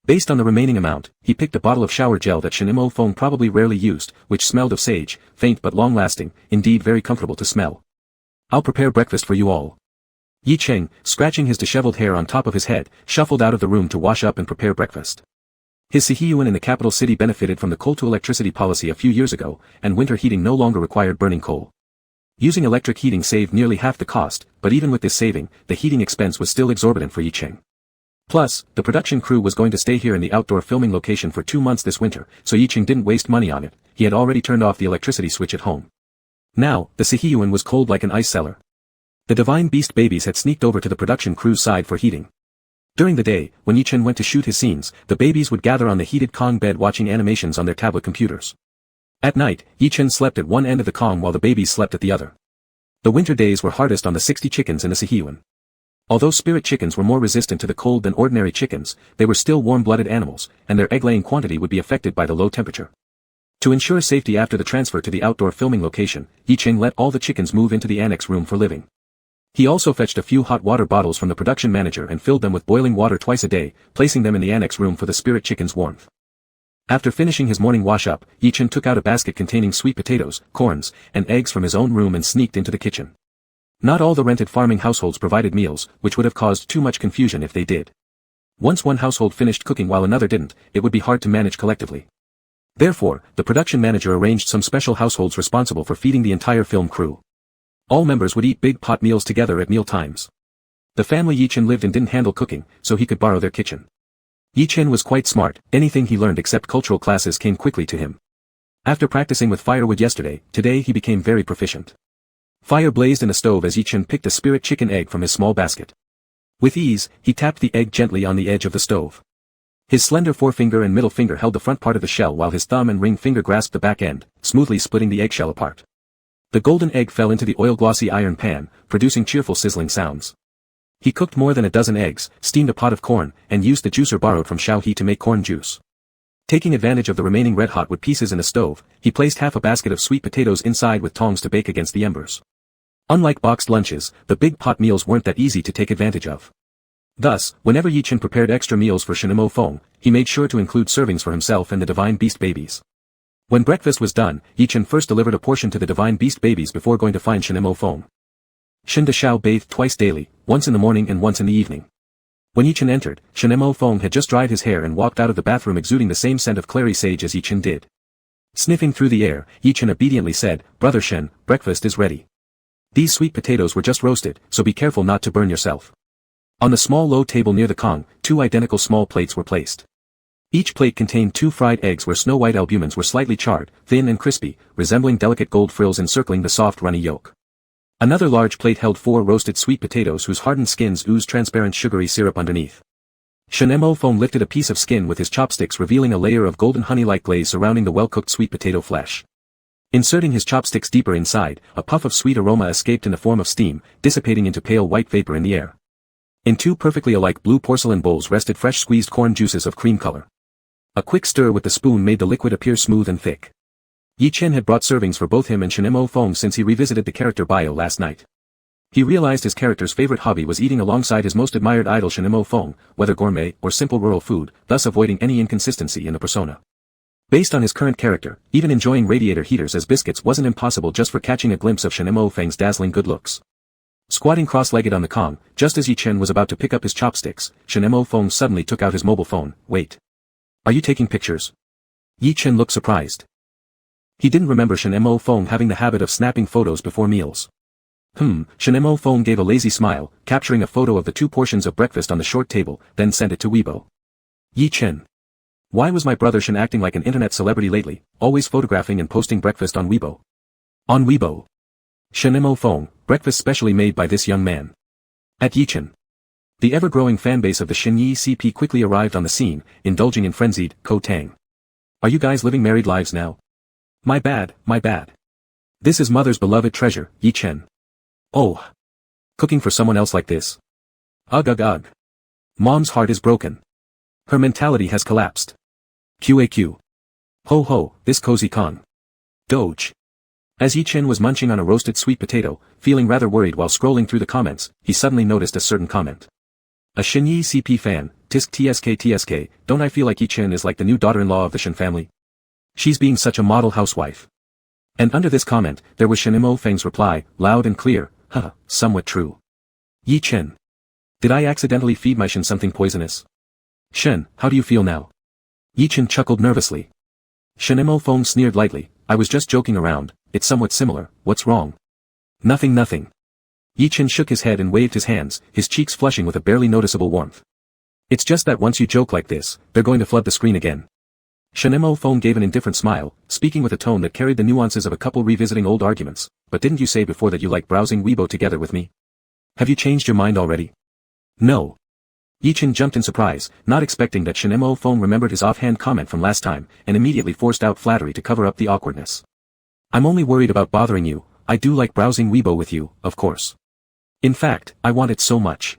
Based on the remaining amount, he picked a bottle of shower gel that Shen Mo Feng probably rarely used, which smelled of sage, faint but long-lasting, indeed very comfortable to smell. "I'll prepare breakfast for you all." Yicheng, scratching his disheveled hair on top of his head, shuffled out of the room to wash up and prepare breakfast. His Sihiyuan in the capital city benefited from the coal-to-electricity policy a few years ago, and winter heating no longer required burning coal. Using electric heating saved nearly half the cost, but even with this saving, the heating expense was still exorbitant for Yicheng. Plus, the production crew was going to stay here in the outdoor filming location for 2 months this winter, so Yicheng didn't waste money on it. He had already turned off the electricity switch at home. Now, the Sihiyuan was cold like an ice cellar. The divine beast babies had sneaked over to the production crew's side for heating. During the day, when Yicheng went to shoot his scenes, the babies would gather on the heated Kong bed watching animations on their tablet computers. At night, Yicheng slept at one end of the Kong while the babies slept at the other. The winter days were hardest on the 60 chickens in the Sihiyuan. Although spirit chickens were more resistant to the cold than ordinary chickens, they were still warm-blooded animals, and their egg-laying quantity would be affected by the low temperature. To ensure safety after the transfer to the outdoor filming location, Yicheng let all the chickens move into the annex room for living. He also fetched a few hot water bottles from the production manager and filled them with boiling water twice a day, placing them in the annex room for the spirit chicken's warmth. After finishing his morning wash-up, Yicheng took out a basket containing sweet potatoes, corns, and eggs from his own room and sneaked into the kitchen. Not all the rented farming households provided meals, which would have caused too much confusion if they did. Once one household finished cooking while another didn't, it would be hard to manage collectively. Therefore, the production manager arranged some special households responsible for feeding the entire film crew. All members would eat big pot meals together at meal times. The family Yicheng lived in didn't handle cooking, so he could borrow their kitchen. Yicheng was quite smart, anything he learned except cultural classes came quickly to him. After practicing with firewood yesterday, today he became very proficient. Fire blazed in the stove as Yicheng picked a spirit chicken egg from his small basket. With ease, he tapped the egg gently on the edge of the stove. His slender forefinger and middle finger held the front part of the shell while his thumb and ring finger grasped the back end, smoothly splitting the eggshell apart. The golden egg fell into the oil-glossy iron pan, producing cheerful sizzling sounds. He cooked more than a dozen eggs, steamed a pot of corn, and used the juicer borrowed from Xiaohe to make corn juice. Taking advantage of the remaining red-hot wood pieces in the stove, he placed half a basket of sweet potatoes inside with tongs to bake against the embers. Unlike boxed lunches, the big pot meals weren't that easy to take advantage of. Thus, whenever Yicheng prepared extra meals for Shen Mo Feng, he made sure to include servings for himself and the divine beast babies. When breakfast was done, Yicheng first delivered a portion to the divine beast babies before going to find Shen Mo Feng. Shen Deshao bathed twice daily, once in the morning and once in the evening. When Yicheng entered, Shen Mo Feng had just dried his hair and walked out of the bathroom exuding the same scent of clary sage as Yicheng did. Sniffing through the air, Yicheng obediently said, "Brother Shen, breakfast is ready. These sweet potatoes were just roasted, so be careful not to burn yourself." On the small low table near the Kong, 2 identical small plates were placed. Each plate contained 2 fried eggs where snow-white albumins were slightly charred, thin and crispy, resembling delicate gold frills encircling the soft runny yolk. Another large plate held 4 roasted sweet potatoes whose hardened skins oozed transparent sugary syrup underneath. Shen Mo Feng lifted a piece of skin with his chopsticks, revealing a layer of golden honey-like glaze surrounding the well-cooked sweet potato flesh. Inserting his chopsticks deeper inside, a puff of sweet aroma escaped in the form of steam, dissipating into pale white vapor in the air. In two perfectly alike blue porcelain bowls rested fresh squeezed corn juices of cream color. A quick stir with the spoon made the liquid appear smooth and thick. Yi Chen had brought servings for both him and Shen Mo Feng since he revisited the character bio last night. He realized his character's favorite hobby was eating alongside his most admired idol Shen Mo Feng, whether gourmet or simple rural food, thus avoiding any inconsistency in the persona. Based on his current character, even enjoying radiator heaters as biscuits wasn't impossible just for catching a glimpse of Shen Mo Feng's dazzling good looks. Squatting cross-legged on the Kong, just as Yi Chen was about to pick up his chopsticks, Shen Mo Feng suddenly took out his mobile phone. Wait. Are you taking pictures? Yi Chen looked surprised. He didn't remember Shen Mo Feng having the habit of snapping photos before meals. Shen Mo Feng gave a lazy smile, capturing a photo of the 2 portions of breakfast on the short table, then sent it to Weibo. Yi Chen. Why was my brother Shen acting like an internet celebrity lately, always photographing and posting breakfast on Weibo? On Weibo. Shen Mo Feng, breakfast specially made by this young man. At Yi Chen. The ever-growing fanbase of the Xinyi CP quickly arrived on the scene, indulging in frenzied ko-tang. Are you guys living married lives now? My bad, my bad. This is mother's beloved treasure, Yi Chen. Oh. Cooking for someone else like this. Ugh ugh ugh. Mom's heart is broken. Her mentality has collapsed. QAQ. Ho ho, this cozy con. Doge. As Yi Chen was munching on a roasted sweet potato, feeling rather worried while scrolling through the comments, he suddenly noticed a certain comment. A Xinyi CP fan, tisk tsk, don't I feel like Yi Chen is like the new daughter-in-law of the Shen family? She's being such a model housewife. And under this comment, there was Shen Mo Feng's reply, loud and clear, haha, somewhat true. Yi Chen. Did I accidentally feed my Shen something poisonous? Shen, how do you feel now? Yi Chen chuckled nervously. Shen Mo Feng sneered lightly, I was just joking around, it's somewhat similar, what's wrong? Nothing nothing. Yi Chen shook his head and waved his hands, his cheeks flushing with a barely noticeable warmth. It's just that once you joke like this, they're going to flood the screen again. Shen Mo Feng gave an indifferent smile, speaking with a tone that carried the nuances of a couple revisiting old arguments, but didn't you say before that you like browsing Weibo together with me? Have you changed your mind already? No. Yi Chen jumped in surprise, not expecting that Shen Mo Feng remembered his offhand comment from last time, and immediately forced out flattery to cover up the awkwardness. I'm only worried about bothering you, I do like browsing Weibo with you, of course. In fact, I want it so much.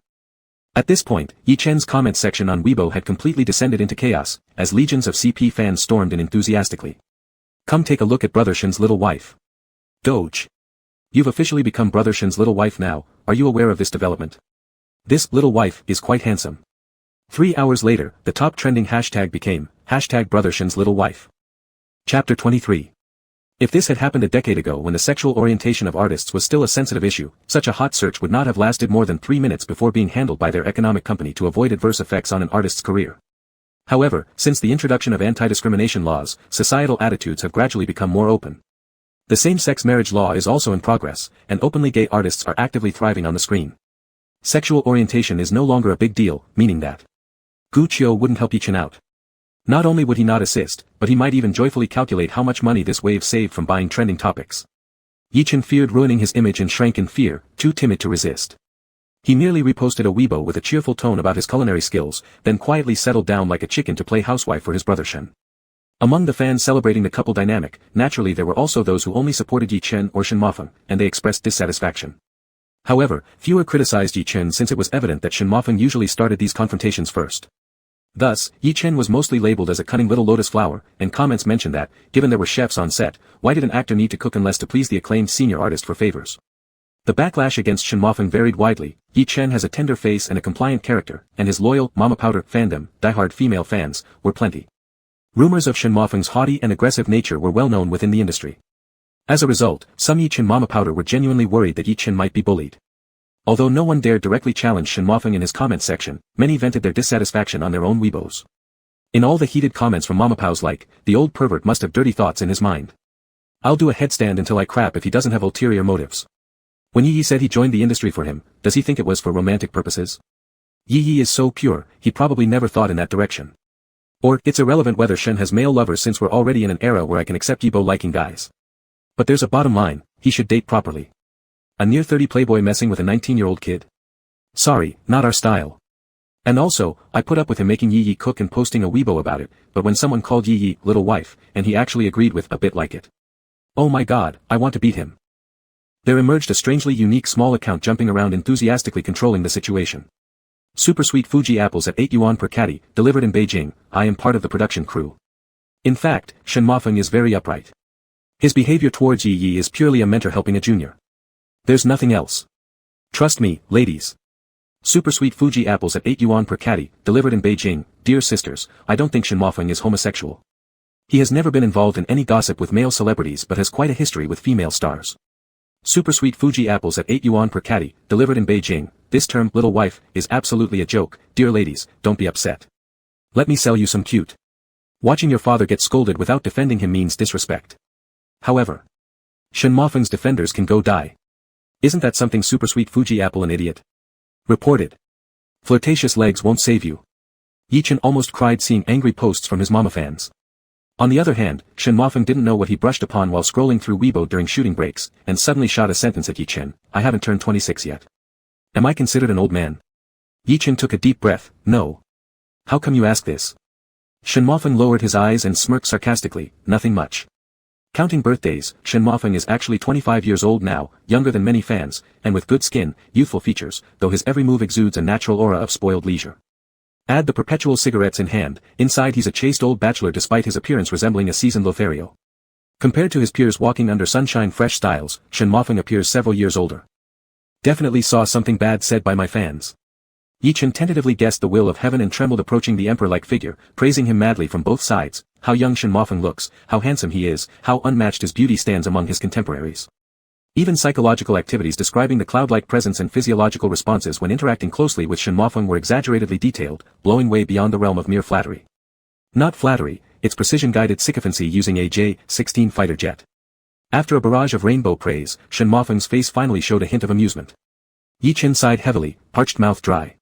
At this point, Yi Chen's comment section on Weibo had completely descended into chaos, as legions of CP fans stormed in enthusiastically. Come take a look at Brother Shen's little wife. Doge. You've officially become Brother Shen's little wife now, are you aware of this development? This little wife is quite handsome. 3 hours later, the top trending hashtag became, #Brother Shen's little wife. Chapter 23. If this had happened a decade ago when the sexual orientation of artists was still a sensitive issue, such a hot search would not have lasted more than 3 minutes before being handled by their economic company to avoid adverse effects on an artist's career. However, since the introduction of anti-discrimination laws, societal attitudes have gradually become more open. The same-sex marriage law is also in progress, and openly gay artists are actively thriving on the screen. Sexual orientation is no longer a big deal, meaning that Gu Qiu wouldn't help Yi Chen out. Not only would he not assist, but he might even joyfully calculate how much money this wave saved from buying trending topics. Yi Chen feared ruining his image and shrank in fear, too timid to resist. He merely reposted a Weibo with a cheerful tone about his culinary skills, then quietly settled down like a chicken to play housewife for his brother Shen. Among the fans celebrating the couple dynamic, naturally there were also those who only supported Yi Chen or Shen Mafeng, and they expressed dissatisfaction. However, fewer criticized Yi Chen since it was evident that Shen Mafeng usually started these confrontations first. Thus, Yi Chen was mostly labeled as a cunning little lotus flower, and comments mentioned that, given there were chefs on set, why did an actor need to cook unless to please the acclaimed senior artist for favors? The backlash against Shen Mafeng varied widely. Yi Chen has a tender face and a compliant character, and his loyal Mama Powder fandom, diehard female fans, were plenty. Rumors of Shen Mafeng's haughty and aggressive nature were well known within the industry. As a result, some Yi Chen Mama Powder were genuinely worried that Yi Chen might be bullied. Although no one dared directly challenge Shen Mafeng in his comment section, many vented their dissatisfaction on their own Weibos. In all the heated comments from Mama Pows like, the old pervert must have dirty thoughts in his mind. I'll do a headstand until I crap if he doesn't have ulterior motives. When Yi Yi said he joined the industry for him, does he think it was for romantic purposes? Yi Yi is so pure, he probably never thought in that direction. Or, it's irrelevant whether Shen has male lovers since we're already in an era where I can accept Yibo liking guys. But there's a bottom line, he should date properly. A near 30 playboy messing with a 19-year-old kid? Sorry, not our style. And also, I put up with him making Yi Yi cook and posting a Weibo about it, but when someone called Yi Yi little wife, and he actually agreed with a bit like it. Oh my god, I want to beat him. There emerged a strangely unique small account jumping around enthusiastically controlling the situation. Super sweet Fuji apples at 8 yuan per caddy, delivered in Beijing. I am part of the production crew. In fact, Shen Mafeng is very upright. His behavior towards Yi Yi is purely a mentor helping a junior. There's nothing else. Trust me, ladies. Super sweet Fuji apples at 8 yuan per caddy, delivered in Beijing. Dear sisters, I don't think Shen Mafeng is homosexual. He has never been involved in any gossip with male celebrities but has quite a history with female stars. Super sweet Fuji apples at 8 yuan per caddy, delivered in Beijing. This term, little wife, is absolutely a joke. Dear ladies, don't be upset. Let me sell you some cute. Watching your father get scolded without defending him means disrespect. However, Shen Mafeng's defenders can go die. Isn't that something super sweet Fuji apple an idiot? Reported. Flirtatious legs won't save you. Yi Chen almost cried seeing angry posts from his mama fans. On the other hand, Shen Mafeng didn't know what he brushed upon while scrolling through Weibo during shooting breaks, and suddenly shot a sentence at Yi Chen. I haven't turned 26 yet. Am I considered an old man? Yi Chen took a deep breath. No. How come you ask this? Shen Mafeng lowered his eyes and smirked sarcastically. Nothing much. Counting birthdays, Shen Mafeng is actually 25 years old now, younger than many fans, and with good skin, youthful features, though his every move exudes a natural aura of spoiled leisure. Add the perpetual cigarettes in hand, inside he's a chaste old bachelor despite his appearance resembling a seasoned Lothario. Compared to his peers walking under sunshine fresh styles, Shen Mafeng appears several years older. Definitely saw something bad said by my fans. Yi Chen tentatively guessed the will of heaven and trembled approaching the emperor-like figure, praising him madly from both sides. How young Shen Mafeng looks, how handsome he is, how unmatched his beauty stands among his contemporaries. Even psychological activities describing the cloud-like presence and physiological responses when interacting closely with Shen Mafeng were exaggeratedly detailed, blowing way beyond the realm of mere flattery. Not flattery, it's precision-guided sycophancy using a J-16 fighter jet. After a barrage of rainbow praise, Shen Mafeng's face finally showed a hint of amusement. Yi Chen sighed heavily, parched mouth dry.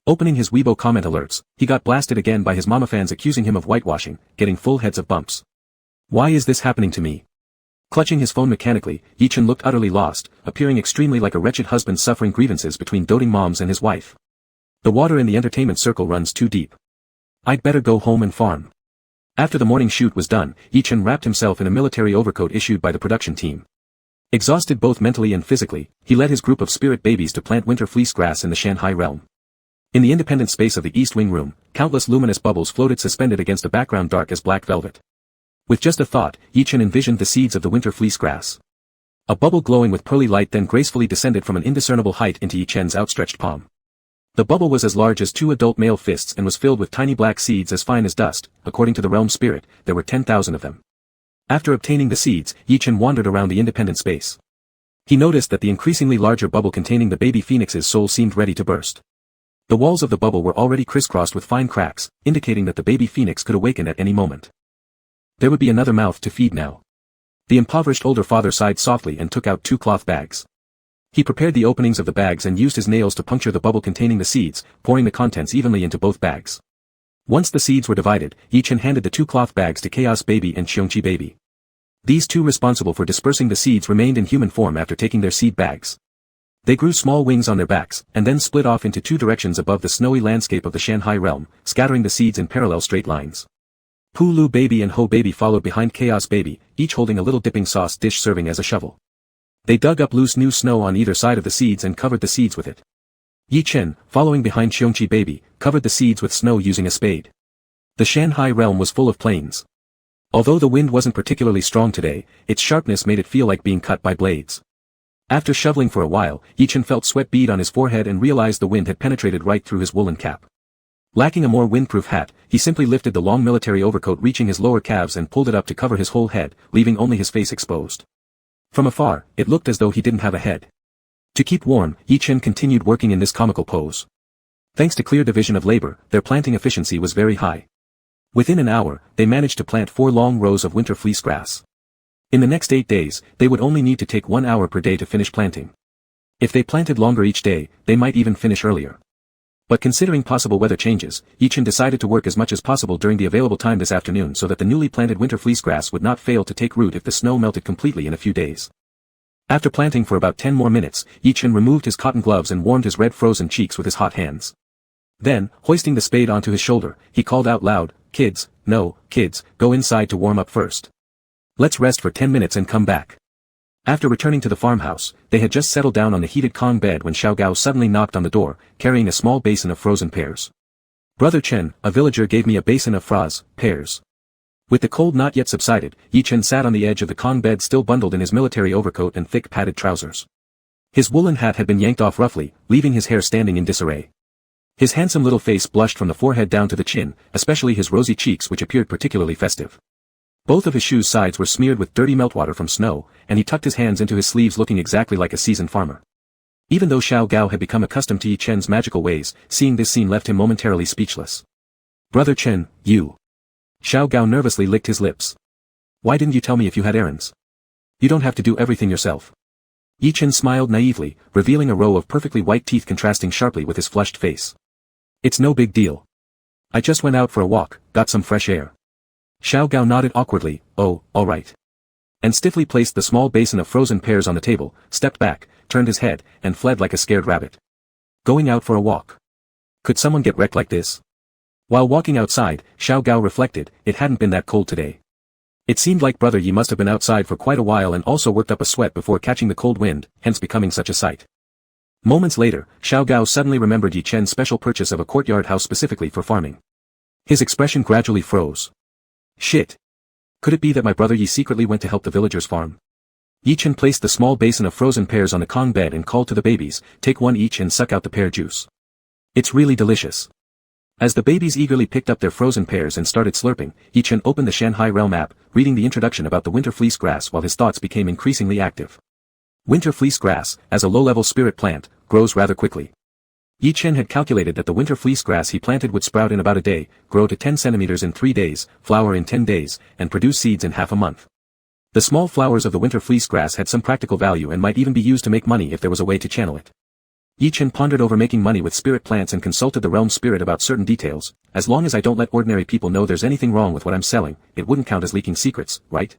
Opening his Weibo comment alerts, he got blasted again by his mama fans accusing him of whitewashing, getting full heads of bumps. Why is this happening to me? Clutching his phone mechanically, Yi Chen looked utterly lost, appearing extremely like a wretched husband suffering grievances between doting moms and his wife. The water in the entertainment circle runs too deep. I'd better go home and farm. After the morning shoot was done, Yi Chen wrapped himself in a military overcoat issued by the production team. Exhausted both mentally and physically, he led his group of spirit babies to plant winter fleece grass in the Shanghai realm. In the independent space of the East Wing room, countless luminous bubbles floated suspended against a background dark as black velvet. With just a thought, Yi Chen envisioned the seeds of the winter fleece grass. A bubble glowing with pearly light then gracefully descended from an indiscernible height into Yi Chen's outstretched palm. The bubble was as large as 2 adult male fists and was filled with tiny black seeds as fine as dust. According to the realm spirit, there were 10,000 of them. After obtaining the seeds, Yi Chen wandered around the independent space. He noticed that the increasingly larger bubble containing the baby phoenix's soul seemed ready to burst. The walls of the bubble were already crisscrossed with fine cracks, indicating that the baby phoenix could awaken at any moment. There would be another mouth to feed now. The impoverished older father sighed softly and took out 2 cloth bags. He prepared the openings of the bags and used his nails to puncture the bubble containing the seeds, pouring the contents evenly into both bags. Once the seeds were divided, Yi Chen handed the 2 cloth bags to Chaos Baby and Xiongqi Baby. These 2 responsible for dispersing the seeds remained in human form after taking their seed bags. They grew small wings on their backs, and then split off into 2 directions above the snowy landscape of the Shanghai realm, scattering the seeds in parallel straight lines. Pulu Baby and Ho Baby followed behind Chaos Baby, each holding a little dipping sauce dish serving as a shovel. They dug up loose new snow on either side of the seeds and covered the seeds with it. Yi Chen, following behind Xiongqi Baby, covered the seeds with snow using a spade. The Shanghai realm was full of plains. Although the wind wasn't particularly strong today, its sharpness made it feel like being cut by blades. After shoveling for a while, Yi Chen felt sweat bead on his forehead and realized the wind had penetrated right through his woolen cap. Lacking a more windproof hat, he simply lifted the long military overcoat reaching his lower calves and pulled it up to cover his whole head, leaving only his face exposed. From afar, it looked as though he didn't have a head. To keep warm, Yi Chen continued working in this comical pose. Thanks to clear division of labor, their planting efficiency was very high. Within an hour, they managed to plant 4 long rows of winter fleece grass. In the next 8 days, they would only need to take 1 hour per day to finish planting. If they planted longer each day, they might even finish earlier. But considering possible weather changes, Yi Chen decided to work as much as possible during the available time this afternoon so that the newly planted winter fleece grass would not fail to take root if the snow melted completely in a few days. After planting for about 10 more minutes, Yi Chen removed his cotton gloves and warmed his red frozen cheeks with his hot hands. Then, hoisting the spade onto his shoulder, he called out loud, "Kids, no, kids, go inside to warm up first. Let's rest for 10 minutes and come back." After returning to the farmhouse, they had just settled down on the heated Kong bed when Xiao Gao suddenly knocked on the door, carrying a small basin of frozen pears. "Brother Chen, a villager gave me a basin of pears." With the cold not yet subsided, Yi Chen sat on the edge of the Kong bed still bundled in his military overcoat and thick padded trousers. His woolen hat had been yanked off roughly, leaving his hair standing in disarray. His handsome little face blushed from the forehead down to the chin, especially his rosy cheeks which appeared particularly festive. Both of his shoes' sides were smeared with dirty meltwater from snow, and he tucked his hands into his sleeves looking exactly like a seasoned farmer. Even though Xiao Gao had become accustomed to Yi Chen's magical ways, seeing this scene left him momentarily speechless. "Brother Chen, you..." Xiao Gao nervously licked his lips. "Why didn't you tell me if you had errands? You don't have to do everything yourself." Yi Chen smiled naively, revealing a row of perfectly white teeth contrasting sharply with his flushed face. "It's no big deal. I just went out for a walk, got some fresh air." Xiao Gao nodded awkwardly, "Oh, all right." And stiffly placed the small basin of frozen pears on the table, stepped back, turned his head, and fled like a scared rabbit. Going out for a walk. Could someone get wrecked like this? While walking outside, Xiao Gao reflected, it hadn't been that cold today. It seemed like Brother Yi must have been outside for quite a while and also worked up a sweat before catching the cold wind, hence becoming such a sight. Moments later, Xiao Gao suddenly remembered Yi Chen's special purchase of a courtyard house specifically for farming. His expression gradually froze. Shit. Could it be that my brother Yi secretly went to help the villagers farm? Yi Chen placed the small basin of frozen pears on the Kong bed and called to the babies, "Take one each and suck out the pear juice. It's really delicious." As the babies eagerly picked up their frozen pears and started slurping, Yi Chen opened the Shanghai Realm app, reading the introduction about the winter fleece grass while his thoughts became increasingly active. Winter fleece grass, as a low-level spirit plant, grows rather quickly. Yi Chen had calculated that the winter fleece grass he planted would sprout in about a day, grow to 10 centimeters in 3 days, flower in 10 days, and produce seeds in half a month. The small flowers of the winter fleece grass had some practical value and might even be used to make money if there was a way to channel it. Yi Chen pondered over making money with spirit plants and consulted the realm spirit about certain details. "As long as I don't let ordinary people know there's anything wrong with what I'm selling, it wouldn't count as leaking secrets, right?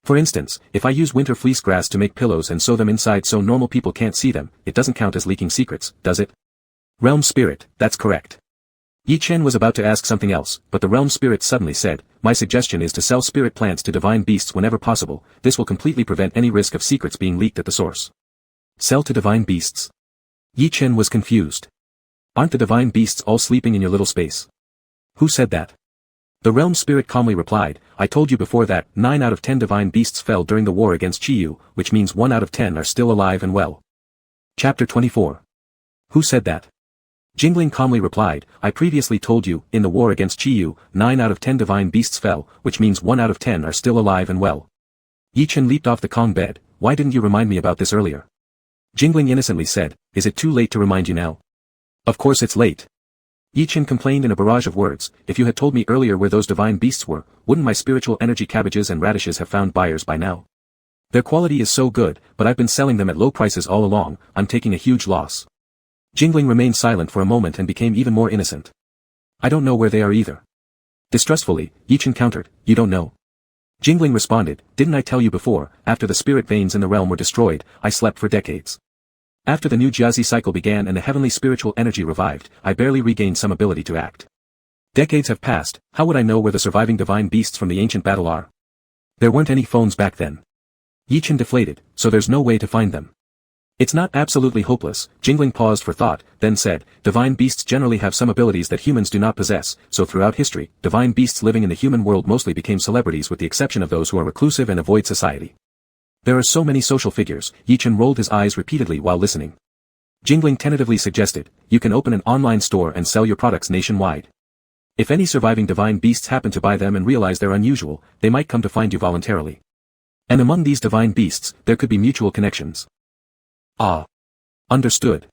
For instance, if I use winter fleece grass to make pillows and sew them inside so normal people can't see them, it doesn't count as leaking secrets, does it?" Realm spirit, that's correct. Yi Chen was about to ask something else, but the realm spirit suddenly said, "My suggestion is to sell spirit plants to divine beasts whenever possible. This will completely prevent any risk of secrets being leaked at the source." Sell to divine beasts? Yi Chen was confused. Aren't the divine beasts all sleeping in your little space? Who said that? The realm spirit calmly replied, "I told you before that 9 out of 10 divine beasts fell during the war against Qiyu, which means 1 out of 10 are still alive and well." Chapter 24. Who said that? Jingling calmly replied, "I previously told you, in the war against Qiyu, 9 out of 10 divine beasts fell, which means 1 out of 10 are still alive and well." Yi Chen leaped off the Kong bed. "Why didn't you remind me about this earlier?" Jingling innocently said, "Is it too late to remind you now?" "Of course it's late." Yi Chen complained in a barrage of words, "If you had told me earlier where those divine beasts were, wouldn't my spiritual energy cabbages and radishes have found buyers by now? Their quality is so good, but I've been selling them at low prices all along, I'm taking a huge loss." Jingling remained silent for a moment and became even more innocent. "I don't know where they are either." Distrustfully, Yi Chen countered, "You don't know?" Jingling responded, "Didn't I tell you before, after the spirit veins in the realm were destroyed, I slept for decades. After the new Jiazi cycle began and the heavenly spiritual energy revived, I barely regained some ability to act. Decades have passed, how would I know where the surviving divine beasts from the ancient battle are? There weren't any phones back then." Yi Chen deflated, "So there's no way to find them." "It's not absolutely hopeless." Jingling paused for thought, then said, "Divine beasts generally have some abilities that humans do not possess, so throughout history, divine beasts living in the human world mostly became celebrities with the exception of those who are reclusive and avoid society. There are so many social figures." Yi Chen rolled his eyes repeatedly while listening. Jingling tentatively suggested, "You can open an online store and sell your products nationwide. If any surviving divine beasts happen to buy them and realize they're unusual, they might come to find you voluntarily. And among these divine beasts, there could be mutual connections." "Ah. Understood."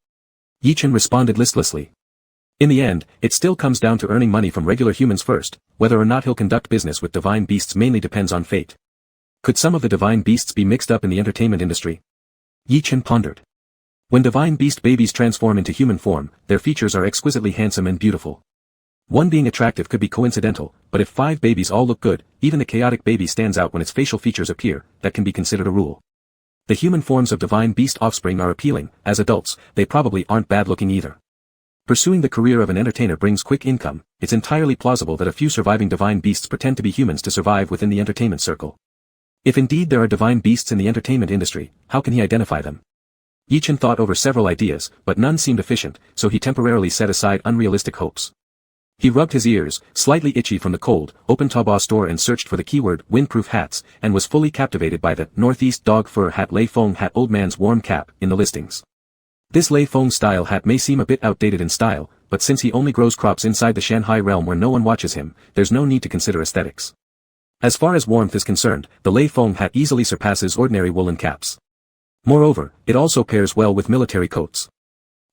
Yi Chen responded listlessly. In the end, it still comes down to earning money from regular humans first. Whether or not he'll conduct business with divine beasts mainly depends on fate. Could some of the divine beasts be mixed up in the entertainment industry? Yi Chen pondered. When divine beast babies transform into human form, their features are exquisitely handsome and beautiful. One being attractive could be coincidental, but if 5 babies all look good, even the chaotic baby stands out when its facial features appear, that can be considered a rule. The human forms of divine beast offspring are appealing. As adults, they probably aren't bad looking either. Pursuing the career of an entertainer brings quick income. It's entirely plausible that a few surviving divine beasts pretend to be humans to survive within the entertainment circle. If indeed there are divine beasts in the entertainment industry, how can he identify them? Yichen thought over several ideas, but none seemed efficient, so he temporarily set aside unrealistic hopes. He rubbed his ears, slightly itchy from the cold, opened Taobao store and searched for the keyword windproof hats, and was fully captivated by the Northeast dog fur hat Lei Feng hat old man's warm cap in the listings. This Lei Feng style hat may seem a bit outdated in style, but since he only grows crops inside the Shanghai realm where no one watches him, there's no need to consider aesthetics. As far as warmth is concerned, the Lei Feng hat easily surpasses ordinary woolen caps. Moreover, it also pairs well with military coats.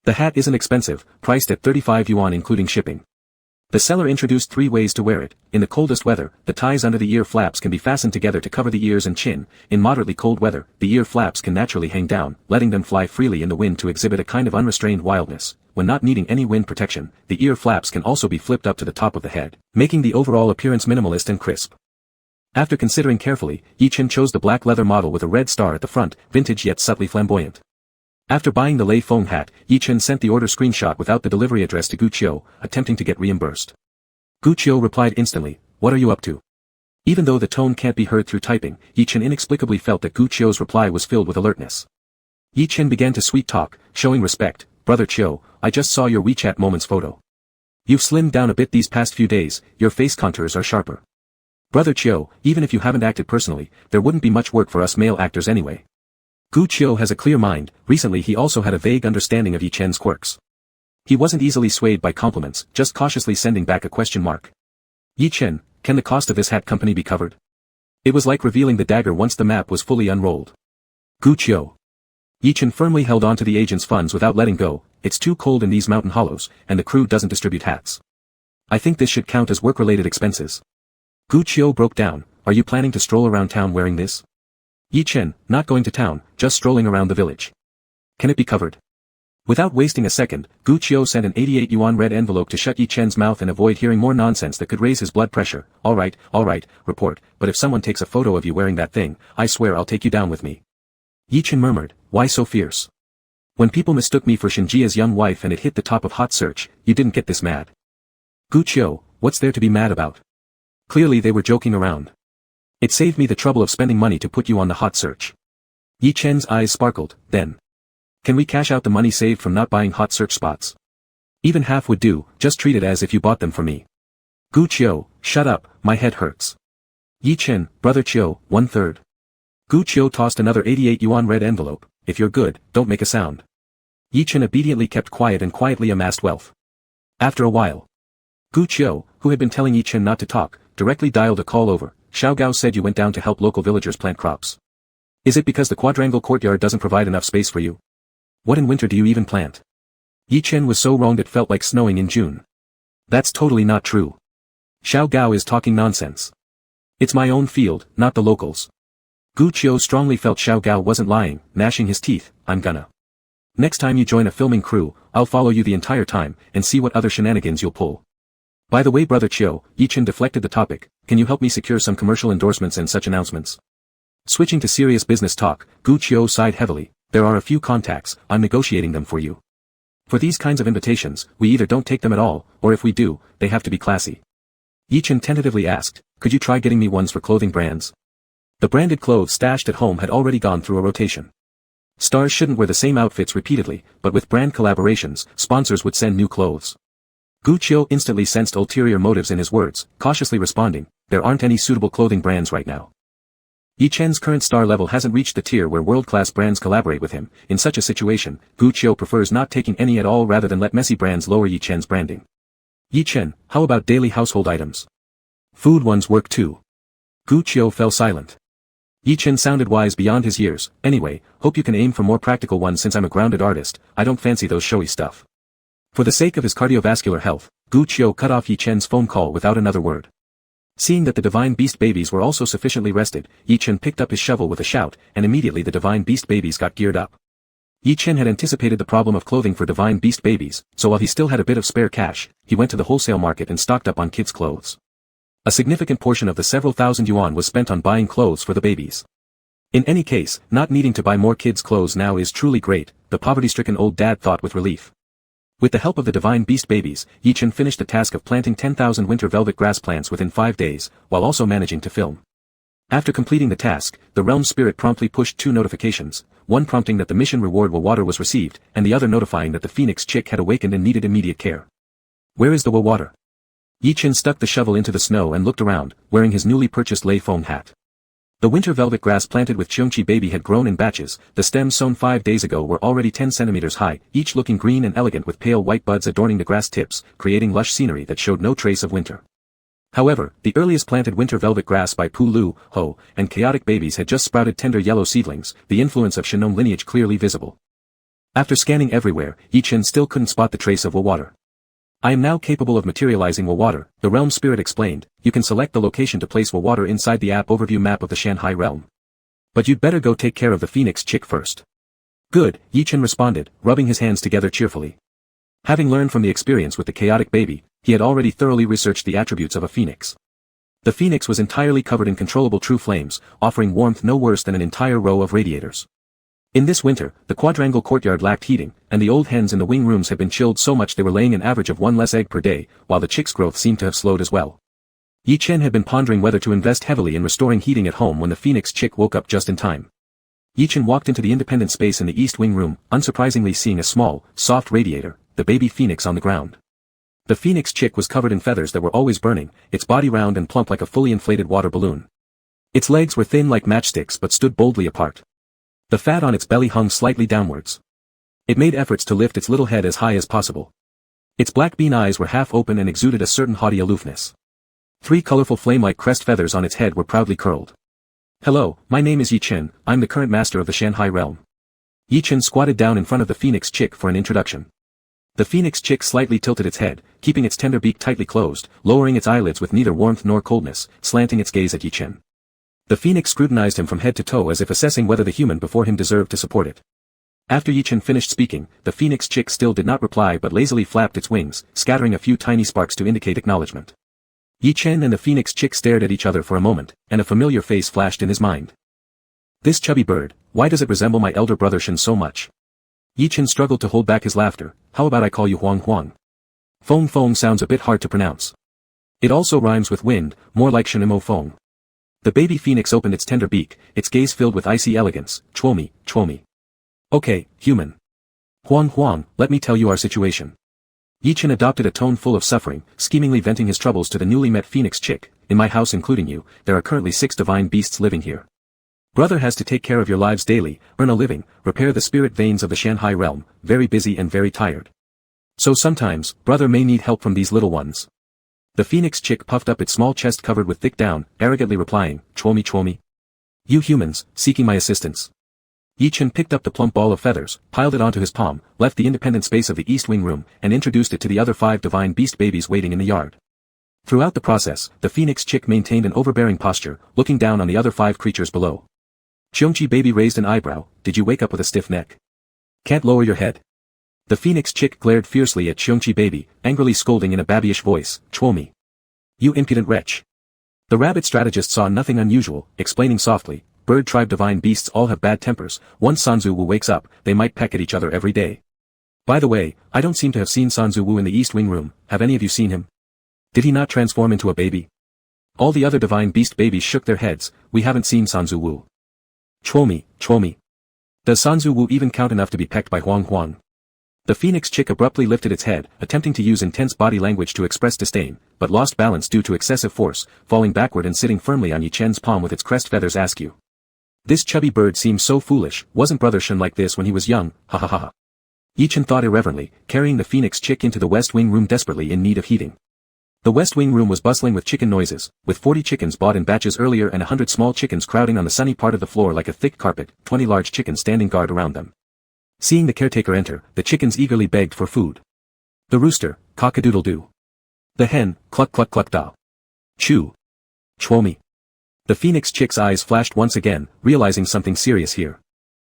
The hat isn't expensive, priced at 35 yuan including shipping. The seller introduced 3 ways to wear it. In the coldest weather, the ties under the ear flaps can be fastened together to cover the ears and chin. In moderately cold weather, the ear flaps can naturally hang down, letting them fly freely in the wind to exhibit a kind of unrestrained wildness. When not needing any wind protection, the ear flaps can also be flipped up to the top of the head, making the overall appearance minimalist and crisp. After considering carefully, Yichen chose the black leather model with a red star at the front, vintage yet subtly flamboyant. After buying the Lei Feng hat, Yichen sent the order screenshot without the delivery address to Gu Qiu, attempting to get reimbursed. Gu Qiu replied instantly, "What are you up to?" Even though the tone can't be heard through typing, Yichen inexplicably felt that Gu Qiu's reply was filled with alertness. Yichen began to sweet talk, showing respect. "Brother Qiu, I just saw your WeChat Moments photo. You've slimmed down a bit these past few days, your face contours are sharper. Brother Qiu, even if you haven't acted personally, there wouldn't be much work for us male actors anyway." Gu Qiu has a clear mind. Recently he also had a vague understanding of Yichen's quirks. He wasn't easily swayed by compliments, just cautiously sending back a question mark. "Yichen, can the cost of this hat company be covered?" It was like revealing the dagger once the map was fully unrolled. "Gu Qiu." Yichen firmly held on to the agent's funds without letting go. "It's too cold in these mountain hollows, and the crew doesn't distribute hats. I think this should count as work-related expenses." Gu Qiu broke down. "Are you planning to stroll around town wearing this?" "Yichen, not going to town, just strolling around the village. Can it be covered?" Without wasting a second, Gu Qiu sent an 88 yuan red envelope to shut Yichen's mouth and avoid hearing more nonsense that could raise his blood pressure. All right, report, but if someone takes a photo of you wearing that thing, I swear I'll take you down with me." Yichen murmured, "Why so fierce? When people mistook me for Shinjia's young wife and it hit the top of hot search, you didn't get this mad." "Gu Qiu, what's there to be mad about? Clearly they were joking around. It saved me the trouble of spending money to put you on the hot search." Yichen's eyes sparkled. "Then can we cash out the money saved from not buying hot search spots? Even half would do, just treat it as if you bought them for me." "Gu Qiu, shut up, my head hurts." "Yichen, brother Qiu, 1/3. Gu Qiu tossed another 88 yuan red envelope. "If you're good, don't make a sound." Yichen obediently kept quiet and quietly amassed wealth. After a while, Gu Qiu, who had been telling Yichen not to talk, directly dialed a call over. "Xiao Gao said you went down to help local villagers plant crops. Is it because the quadrangle courtyard doesn't provide enough space for you? What in winter do you even plant?" Yichen was so wronged it felt like snowing in June. "That's totally not true. Xiao Gao is talking nonsense. It's my own field, not the locals." Gu Qiu strongly felt Xiao Gao wasn't lying, gnashing his teeth. "I'm gonna. Next time you join a filming crew, I'll follow you the entire time, and see what other shenanigans you'll pull. By the way brother Qiu," Yichen deflected the topic, "can you help me secure some commercial endorsements and such announcements?" Switching to serious business talk, Gu Qiu sighed heavily. "There are a few contacts, I'm negotiating them for you. For these kinds of invitations, we either don't take them at all, or if we do, they have to be classy." Yichen tentatively asked, "Could you try getting me ones for clothing brands?" The branded clothes stashed at home had already gone through a rotation. Stars shouldn't wear the same outfits repeatedly, but with brand collaborations, sponsors would send new clothes. Gu Qiu instantly sensed ulterior motives in his words, cautiously responding, "There aren't any suitable clothing brands right now." Yichen's current star level hasn't reached the tier where world-class brands collaborate with him. In such a situation, Gu Qiu prefers not taking any at all rather than let messy brands lower Yichen's branding. "Yichen, how about daily household items? Food ones work too." Gu Qiu fell silent. Yichen sounded wise beyond his years. "Anyway, hope you can aim for more practical ones since I'm a grounded artist, I don't fancy those showy stuff." For the sake of his cardiovascular health, Gu Qiu cut off Yichen's phone call without another word. Seeing that the divine beast babies were also sufficiently rested, Yichen picked up his shovel with a shout, and immediately the divine beast babies got geared up. Yichen had anticipated the problem of clothing for divine beast babies, so while he still had a bit of spare cash, he went to the wholesale market and stocked up on kids' clothes. A significant portion of the several thousand yuan was spent on buying clothes for the babies. In any case, not needing to buy more kids' clothes now is truly great, the poverty-stricken old dad thought with relief. With the help of the divine beast babies, Yi-Chen finished the task of planting 10,000 winter velvet grass plants within 5 days, while also managing to film. After completing the task, the realm spirit promptly pushed 2 notifications, one prompting that the mission reward water was received, and the other notifying that the phoenix chick had awakened and needed immediate care. Where is the water? Yi-Chen stuck the shovel into the snow and looked around, wearing his newly purchased lei feng hat. The winter velvet grass planted with Qiongqi baby had grown in batches. The stems sown 5 days ago were already 10 centimeters high, each looking green and elegant with pale white buds adorning the grass tips, creating lush scenery that showed no trace of winter. However, the earliest planted winter velvet grass by Pu Lu, Ho, and chaotic babies had just sprouted tender yellow seedlings, the influence of Shinnong lineage clearly visible. After scanning everywhere, Yi-Chen still couldn't spot the trace of water. I am now capable of materializing water, the realm spirit explained. You can select the location to place water inside the app overview map of the Shanghai realm. But you'd better go take care of the phoenix chick first. Good, Yi-Chen responded, rubbing his hands together cheerfully. Having learned from the experience with the chaotic baby, he had already thoroughly researched the attributes of a phoenix. The phoenix was entirely covered in controllable true flames, offering warmth no worse than an entire row of radiators. In this winter, the quadrangle courtyard lacked heating, and the old hens in the wing rooms had been chilled so much they were laying an average of 1 less egg per day, while the chicks' growth seemed to have slowed as well. Yi-Chen had been pondering whether to invest heavily in restoring heating at home when the phoenix chick woke up just in time. Yi-Chen walked into the independent space in the east wing room, unsurprisingly seeing a small, soft radiator, the baby phoenix on the ground. The phoenix chick was covered in feathers that were always burning, its body round and plump like a fully inflated water balloon. Its legs were thin like matchsticks but stood boldly apart. The fat on its belly hung slightly downwards. It made efforts to lift its little head as high as possible. Its black bean eyes were half open and exuded a certain haughty aloofness. 3 colorful flame-like crest feathers on its head were proudly curled. Hello, my name is Yi-Chen, I'm the current master of the Shanghai realm. Yi-Chen squatted down in front of the phoenix chick for an introduction. The phoenix chick slightly tilted its head, keeping its tender beak tightly closed, lowering its eyelids with neither warmth nor coldness, slanting its gaze at Yi-Chen. The phoenix scrutinized him from head to toe as if assessing whether the human before him deserved to support it. After Yi-Chen finished speaking, the phoenix chick still did not reply but lazily flapped its wings, scattering a few tiny sparks to indicate acknowledgement. Yi-Chen and the phoenix chick stared at each other for a moment, and a familiar face flashed in his mind. This chubby bird, why does it resemble my elder brother Shen so much? Yi-Chen struggled to hold back his laughter. How about I call you Huang Huang? Feng Feng sounds a bit hard to pronounce. It also rhymes with wind, more like Shenimo Feng. The baby phoenix opened its tender beak, its gaze filled with icy elegance. Chuomi, Chuomi. Okay, human. Huang Huang, let me tell you our situation. Yi-Chen adopted a tone full of suffering, schemingly venting his troubles to the newly met phoenix chick. In my house including you, there are currently 6 divine beasts living here. Brother has to take care of your lives daily, earn a living, repair the spirit veins of the Shanghai realm, very busy and very tired. So sometimes, brother may need help from these little ones. The phoenix chick puffed up its small chest covered with thick down, arrogantly replying, Chuomi Chuomi. You humans, seeking my assistance. Yi-Chen picked up the plump ball of feathers, piled it onto his palm, left the independent space of the east wing room, and introduced it to the other 5 divine beast babies waiting in the yard. Throughout the process, the phoenix chick maintained an overbearing posture, looking down on the other 5 creatures below. Qiongqi baby raised an eyebrow. Did you wake up with a stiff neck? Can't lower your head? The phoenix chick glared fiercely at Qiongqi baby, angrily scolding in a babyish voice, Chuomi. You impudent wretch. The rabbit strategist saw nothing unusual, explaining softly, bird tribe divine beasts all have bad tempers. Once Sanzu Wu wakes up, they might peck at each other every day. By the way, I don't seem to have seen Sanzu Wu in the east wing room. Have any of you seen him? Did he not transform into a baby? All the other divine beast babies shook their heads. We haven't seen Sanzu Wu. Chuomi, Chuomi. Does Sanzu Wu even count enough to be pecked by Huang Huang? The phoenix chick abruptly lifted its head, attempting to use intense body language to express disdain, but lost balance due to excessive force, falling backward and sitting firmly on Yi-Chen's palm with its crest feathers askew. This chubby bird seems so foolish. Wasn't brother Shen like this when he was young? Ha ha ha. Yi-Chen thought irreverently, carrying the phoenix chick into the west wing room desperately in need of heating. The west wing room was bustling with chicken noises, with 40 chickens bought in batches earlier and 100 small chickens crowding on the sunny part of the floor like a thick carpet, 20 large chickens standing guard around them. Seeing the caretaker enter, the chickens eagerly begged for food. The rooster, cock-a-doodle-doo. The hen, cluck-cluck-cluck-da. Chew. Chuomi. The phoenix chick's eyes flashed once again, realizing something serious here.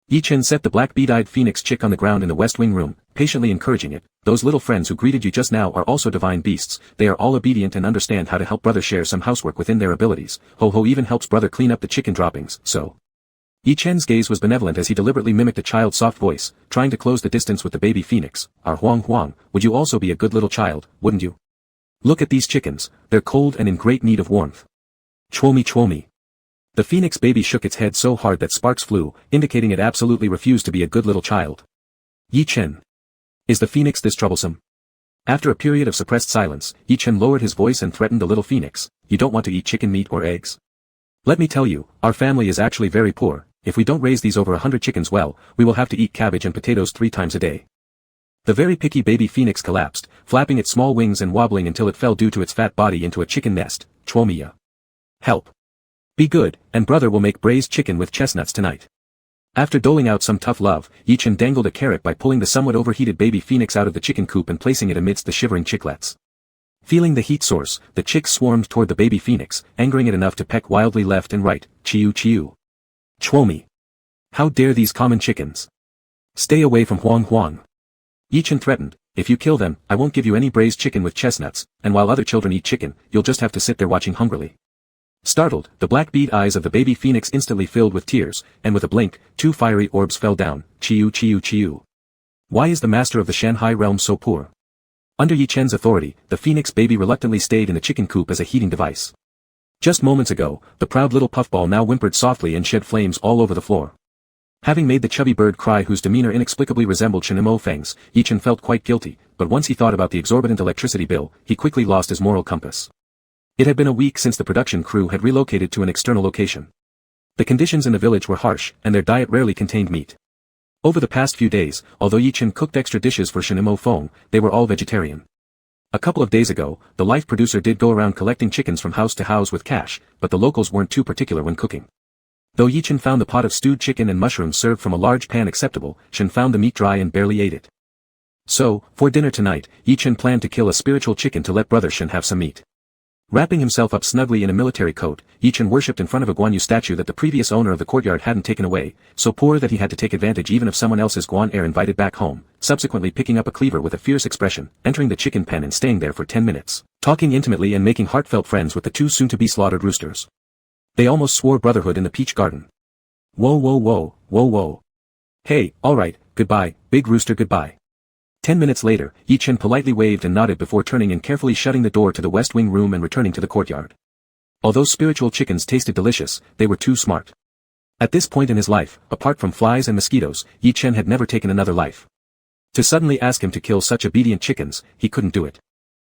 Yi-Chen set the black bead-eyed phoenix chick on the ground in the west wing room, patiently encouraging it. Those little friends who greeted you just now are also divine beasts. They are all obedient and understand how to help brother share some housework within their abilities. Ho-Ho even helps brother clean up the chicken droppings, so. Yi Chen's gaze was benevolent as he deliberately mimicked a child's soft voice, trying to close the distance with the baby phoenix. Our Huang Huang, would you also be a good little child, wouldn't you? Look at these chickens, they're cold and in great need of warmth. Chwomi chwomi. The phoenix baby shook its head so hard that sparks flew, indicating it absolutely refused to be a good little child. Yi Chen. Is the phoenix this troublesome? After a period of suppressed silence, Yi Chen lowered his voice and threatened the little phoenix. You don't want to eat chicken meat or eggs? Let me tell you, our family is actually very poor. If we don't raise these over 100 chickens well, we will have to eat cabbage and potatoes 3 times a day. The very picky baby phoenix collapsed, flapping its small wings and wobbling until it fell due to its fat body into a chicken nest. Chwomiya. Help. Be good, and brother will make braised chicken with chestnuts tonight. After doling out some tough love, Yi Chen dangled a carrot by pulling the somewhat overheated baby phoenix out of the chicken coop and placing it amidst the shivering chicklets. Feeling the heat source, the chicks swarmed toward the baby phoenix, angering it enough to peck wildly left and right. Chiu chiu. Chwomi. How dare these common chickens? Stay away from Huang Huang. Yi Chen threatened, if you kill them, I won't give you any braised chicken with chestnuts, and while other children eat chicken, you'll just have to sit there watching hungrily. Startled, the black bead eyes of the baby phoenix instantly filled with tears, and with a blink, 2 fiery orbs fell down. Chiu chiu chiu. Why is the master of the Shanghai realm so poor? Under Yi Chen's authority, the phoenix baby reluctantly stayed in the chicken coop as a heating device. Just moments ago, the proud little puffball now whimpered softly and shed flames all over the floor. Having made the chubby bird cry whose demeanor inexplicably resembled Chen Feng's, Yi Chen felt quite guilty, but once he thought about the exorbitant electricity bill, he quickly lost his moral compass. It had been a week since the production crew had relocated to an external location. The conditions in the village were harsh, and their diet rarely contained meat. Over the past few days, although Yi Chen cooked extra dishes for Chen Feng, they were all vegetarian. A couple of days ago, the life producer did go around collecting chickens from house to house with cash, but the locals weren't too particular when cooking. Though Yi Chen found the pot of stewed chicken and mushrooms served from a large pan acceptable, Shen found the meat dry and barely ate it. So, for dinner tonight, Yi Chen planned to kill a spiritual chicken to let brother Shen have some meat. Wrapping himself up snugly in a military coat, Yi Chen worshipped in front of a Guan Yu statue that the previous owner of the courtyard hadn't taken away, so poor that he had to take advantage even of someone else's Guan heir invited back home, subsequently picking up a cleaver with a fierce expression, entering the chicken pen and staying there for 10 minutes, talking intimately and making heartfelt friends with the 2 soon-to-be-slaughtered roosters. They almost swore brotherhood in the peach garden. Whoa whoa whoa, whoa whoa. Hey, alright, goodbye, big rooster goodbye. 10 minutes later, Yi Chen politely waved and nodded before turning and carefully shutting the door to the west wing room and returning to the courtyard. Although spiritual chickens tasted delicious, they were too smart. At this point in his life, apart from flies and mosquitoes, Yi Chen had never taken another life. To suddenly ask him to kill such obedient chickens, he couldn't do it.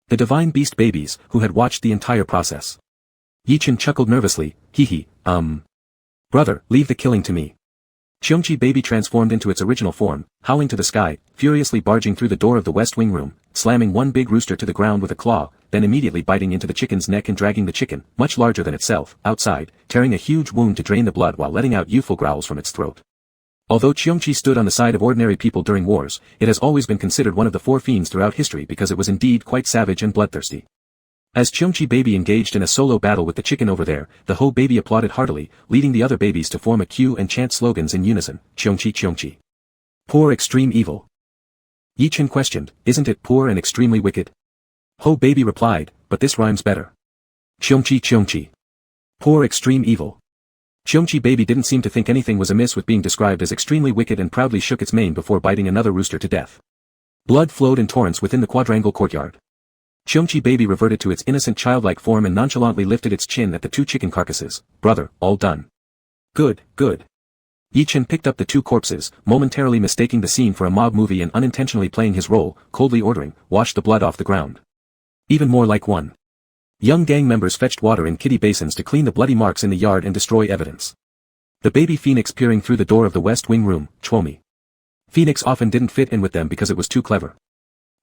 The divine beast babies, who had watched the entire process. Yi Chen chuckled nervously, hee. Brother, leave the killing to me. Cheongqi baby transformed into its original form, howling to the sky, furiously barging through the door of the west wing room, slamming one big rooster to the ground with a claw, then immediately biting into the chicken's neck and dragging the chicken, much larger than itself, outside, tearing a huge wound to drain the blood while letting out youthful growls from its throat. Although Cheongqi stood on the side of ordinary people during wars, it has always been considered one of the 4 fiends throughout history because it was indeed quite savage and bloodthirsty. As Cheongqi baby engaged in a solo battle with the chicken over there, the Ho baby applauded heartily, leading the other babies to form a queue and chant slogans in unison, Cheongqi Cheongqi. Poor extreme evil. Yi Chen questioned, isn't it poor and extremely wicked? Ho baby replied, but this rhymes better. Cheongqi Cheongqi. Poor extreme evil. Cheongqi baby didn't seem to think anything was amiss with being described as extremely wicked and proudly shook its mane before biting another rooster to death. Blood flowed in torrents within the quadrangle courtyard. Cheongqi baby reverted to its innocent childlike form and nonchalantly lifted its chin at the 2 chicken carcasses. Brother, all done. Good. Yi Chen picked up the 2 corpses, momentarily mistaking the scene for a mob movie and unintentionally playing his role, coldly ordering, wash the blood off the ground. Even more like one. Young gang members fetched water in kiddie basins to clean the bloody marks in the yard and destroy evidence. The baby phoenix peering through the door of the west wing room, Chwomi. Phoenix often didn't fit in with them because it was too clever.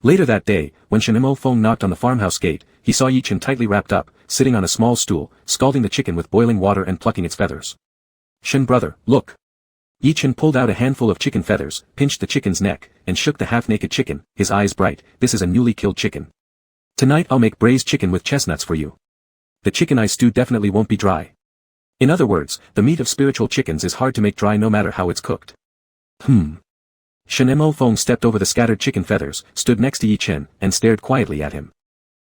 Later that day, when Shen Feng knocked on the farmhouse gate, he saw Yi Chen tightly wrapped up, sitting on a small stool, scalding the chicken with boiling water and plucking its feathers. Shen brother, look. Yi Chen pulled out a handful of chicken feathers, pinched the chicken's neck, and shook the half-naked chicken, his eyes bright. This is a newly killed chicken. Tonight I'll make braised chicken with chestnuts for you. The chicken I stew definitely won't be dry. In other words, the meat of spiritual chickens is hard to make dry no matter how it's cooked. Shen Feng stepped over the scattered chicken feathers, stood next to Yi Chen, and stared quietly at him.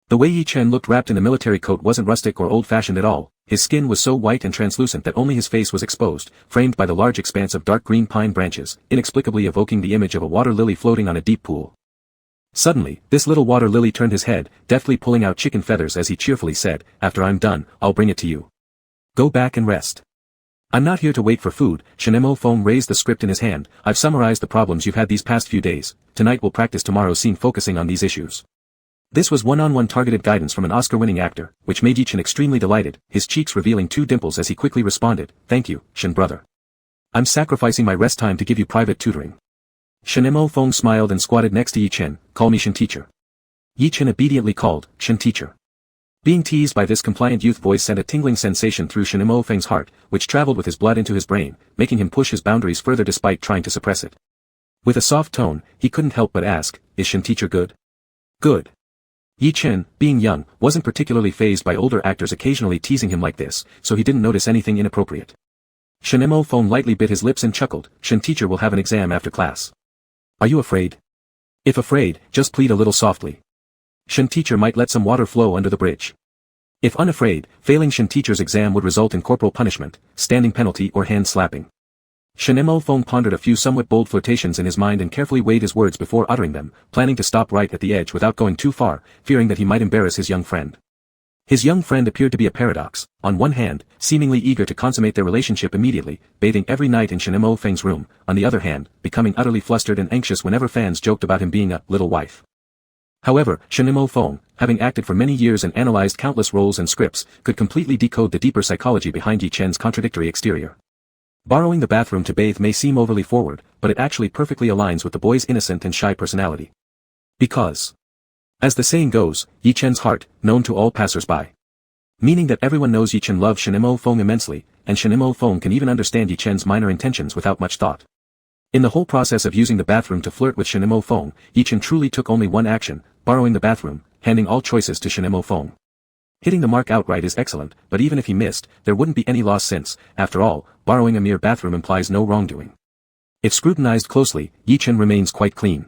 The way Yi Chen looked wrapped in a military coat wasn't rustic or old-fashioned at all, his skin was so white and translucent that only his face was exposed, framed by the large expanse of dark green pine branches, inexplicably evoking the image of a water lily floating on a deep pool. Suddenly, this little water lily turned his head, deftly pulling out chicken feathers as he cheerfully said, "After I'm done, I'll bring it to you. Go back and rest." "I'm not here to wait for food." Shinemo Fong raised the script in his hand. "I've summarized the problems you've had these past few days. Tonight we'll practice tomorrow's scene focusing on these issues." This was one-on-one targeted guidance from an Oscar-winning actor, which made Yi-chan extremely delighted, his cheeks revealing 2 dimples as he quickly responded, "Thank you, Shin brother. I'm sacrificing my rest time to give you private tutoring." Shinemo Fong smiled and squatted next to Yi-chan. "Call me Shin teacher." Yi-chan obediently called, "Shin teacher." Being teased by this compliant youth voice sent a tingling sensation through Shinemo Feng's heart, which traveled with his blood into his brain, making him push his boundaries further despite trying to suppress it. With a soft tone, he couldn't help but ask, "Is Shin teacher good?" "Good." Yi-chan, being young, wasn't particularly fazed by older actors occasionally teasing him like this, so he didn't notice anything inappropriate. Shinemo Feng lightly bit his lips and chuckled, "Shin teacher will have an exam after class. Are you afraid? If afraid, just plead a little softly. Shin teacher might let some water flow under the bridge. If unafraid, failing Shin teacher's exam would result in corporal punishment, standing penalty or hand slapping." Shinemo Feng pondered a few somewhat bold flirtations in his mind and carefully weighed his words before uttering them, planning to stop right at the edge without going too far, fearing that he might embarrass his young friend. His young friend appeared to be a paradox, on one hand, seemingly eager to consummate their relationship immediately, bathing every night in Shinemo Feng's room, on the other hand, becoming utterly flustered and anxious whenever fans joked about him being a little wife. However, Shinemo Feng, having acted for many years and analyzed countless roles and scripts, could completely decode the deeper psychology behind Yi-chan's contradictory exterior. Borrowing the bathroom to bathe may seem overly forward, but it actually perfectly aligns with the boy's innocent and shy personality. Because, as the saying goes, Yi-chan's heart, known to all passers-by. Meaning that everyone knows Yi-chan loves Shinemo Feng immensely, and Shinemo Feng can even understand Yi-chan's minor intentions without much thought. In the whole process of using the bathroom to flirt with Shinemo Feng, Yi-chan truly took only one action, borrowing the bathroom, handing all choices to Shinemo Feng. Hitting the mark outright is excellent, but even if he missed, there wouldn't be any loss since, after all, borrowing a mere bathroom implies no wrongdoing. If scrutinized closely, Yi-chan remains quite clean.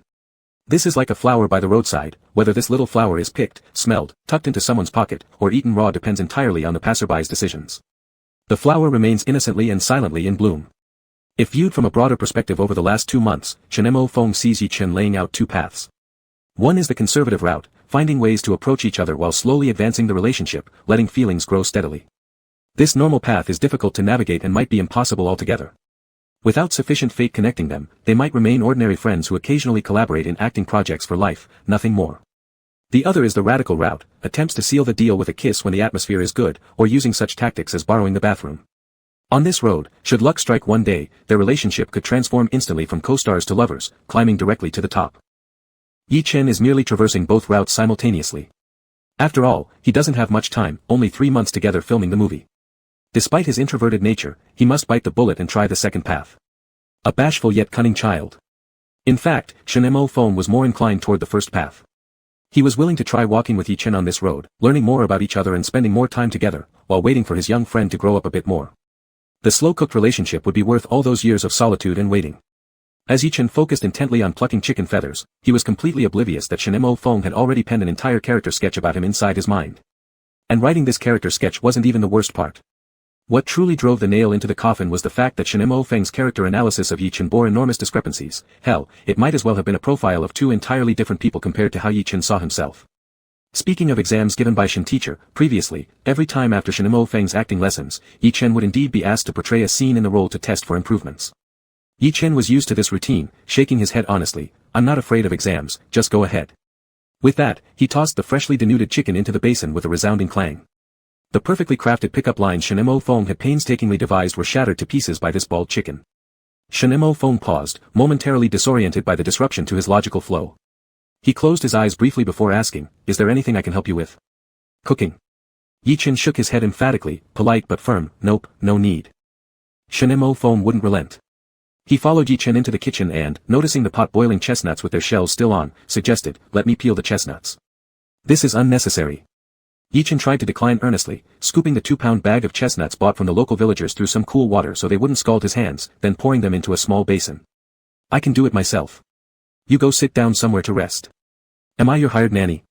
This is like a flower by the roadside. Whether this little flower is picked, smelled, tucked into someone's pocket, or eaten raw depends entirely on the passerby's decisions. The flower remains innocently and silently in bloom. If viewed from a broader perspective over the last 2 months, Shinemo Feng sees Yi-chan laying out 2 paths. One is the conservative route, finding ways to approach each other while slowly advancing the relationship, letting feelings grow steadily. This normal path is difficult to navigate and might be impossible altogether. Without sufficient fate connecting them, they might remain ordinary friends who occasionally collaborate in acting projects for life, nothing more. The other is the radical route, attempts to seal the deal with a kiss when the atmosphere is good, or using such tactics as borrowing the bathroom. On this road, should luck strike one day, their relationship could transform instantly from co-stars to lovers, climbing directly to the top. Yi-chan is merely traversing both routes simultaneously. After all, he doesn't have much time, only 3 months together filming the movie. Despite his introverted nature, he must bite the bullet and try the second path. A bashful yet cunning child. In fact, Shinemo Feng was more inclined toward the first path. He was willing to try walking with Yi-chan on this road, learning more about each other and spending more time together, while waiting for his young friend to grow up a bit more. The slow-cooked relationship would be worth all those years of solitude and waiting. As Yi-chan focused intently on plucking chicken feathers, he was completely oblivious that Shinemo Feng had already penned an entire character sketch about him inside his mind. And writing this character sketch wasn't even the worst part. What truly drove the nail into the coffin was the fact that Shinemo Feng's character analysis of Yi-chan bore enormous discrepancies. Hell, it might as well have been a profile of 2 entirely different people compared to how Yi-chan saw himself. Speaking of exams given by Shin teacher, previously, every time after Shinemo Feng's acting lessons, Yi-chan would indeed be asked to portray a scene in the role to test for improvements. Yi-chan was used to this routine, shaking his head honestly, "I'm not afraid of exams, just go ahead." With that, he tossed the freshly denuded chicken into the basin with a resounding clang. The perfectly crafted pickup lines Shinemo Feng had painstakingly devised were shattered to pieces by this bald chicken. Shinemo Feng paused, momentarily disoriented by the disruption to his logical flow. He closed his eyes briefly before asking, "Is there anything I can help you with?" "Cooking." Yi-chan shook his head emphatically, polite but firm, "Nope, no need." Shinemo Feng wouldn't relent. He followed Yi-chan into the kitchen and, noticing the pot boiling chestnuts with their shells still on, suggested, "Let me peel the chestnuts." "This is unnecessary." Yi-chan tried to decline earnestly, scooping the 2-pound bag of chestnuts bought from the local villagers through some cool water so they wouldn't scald his hands, then pouring them into a small basin. "I can do it myself. You go sit down somewhere to rest. Am I your hired nanny?"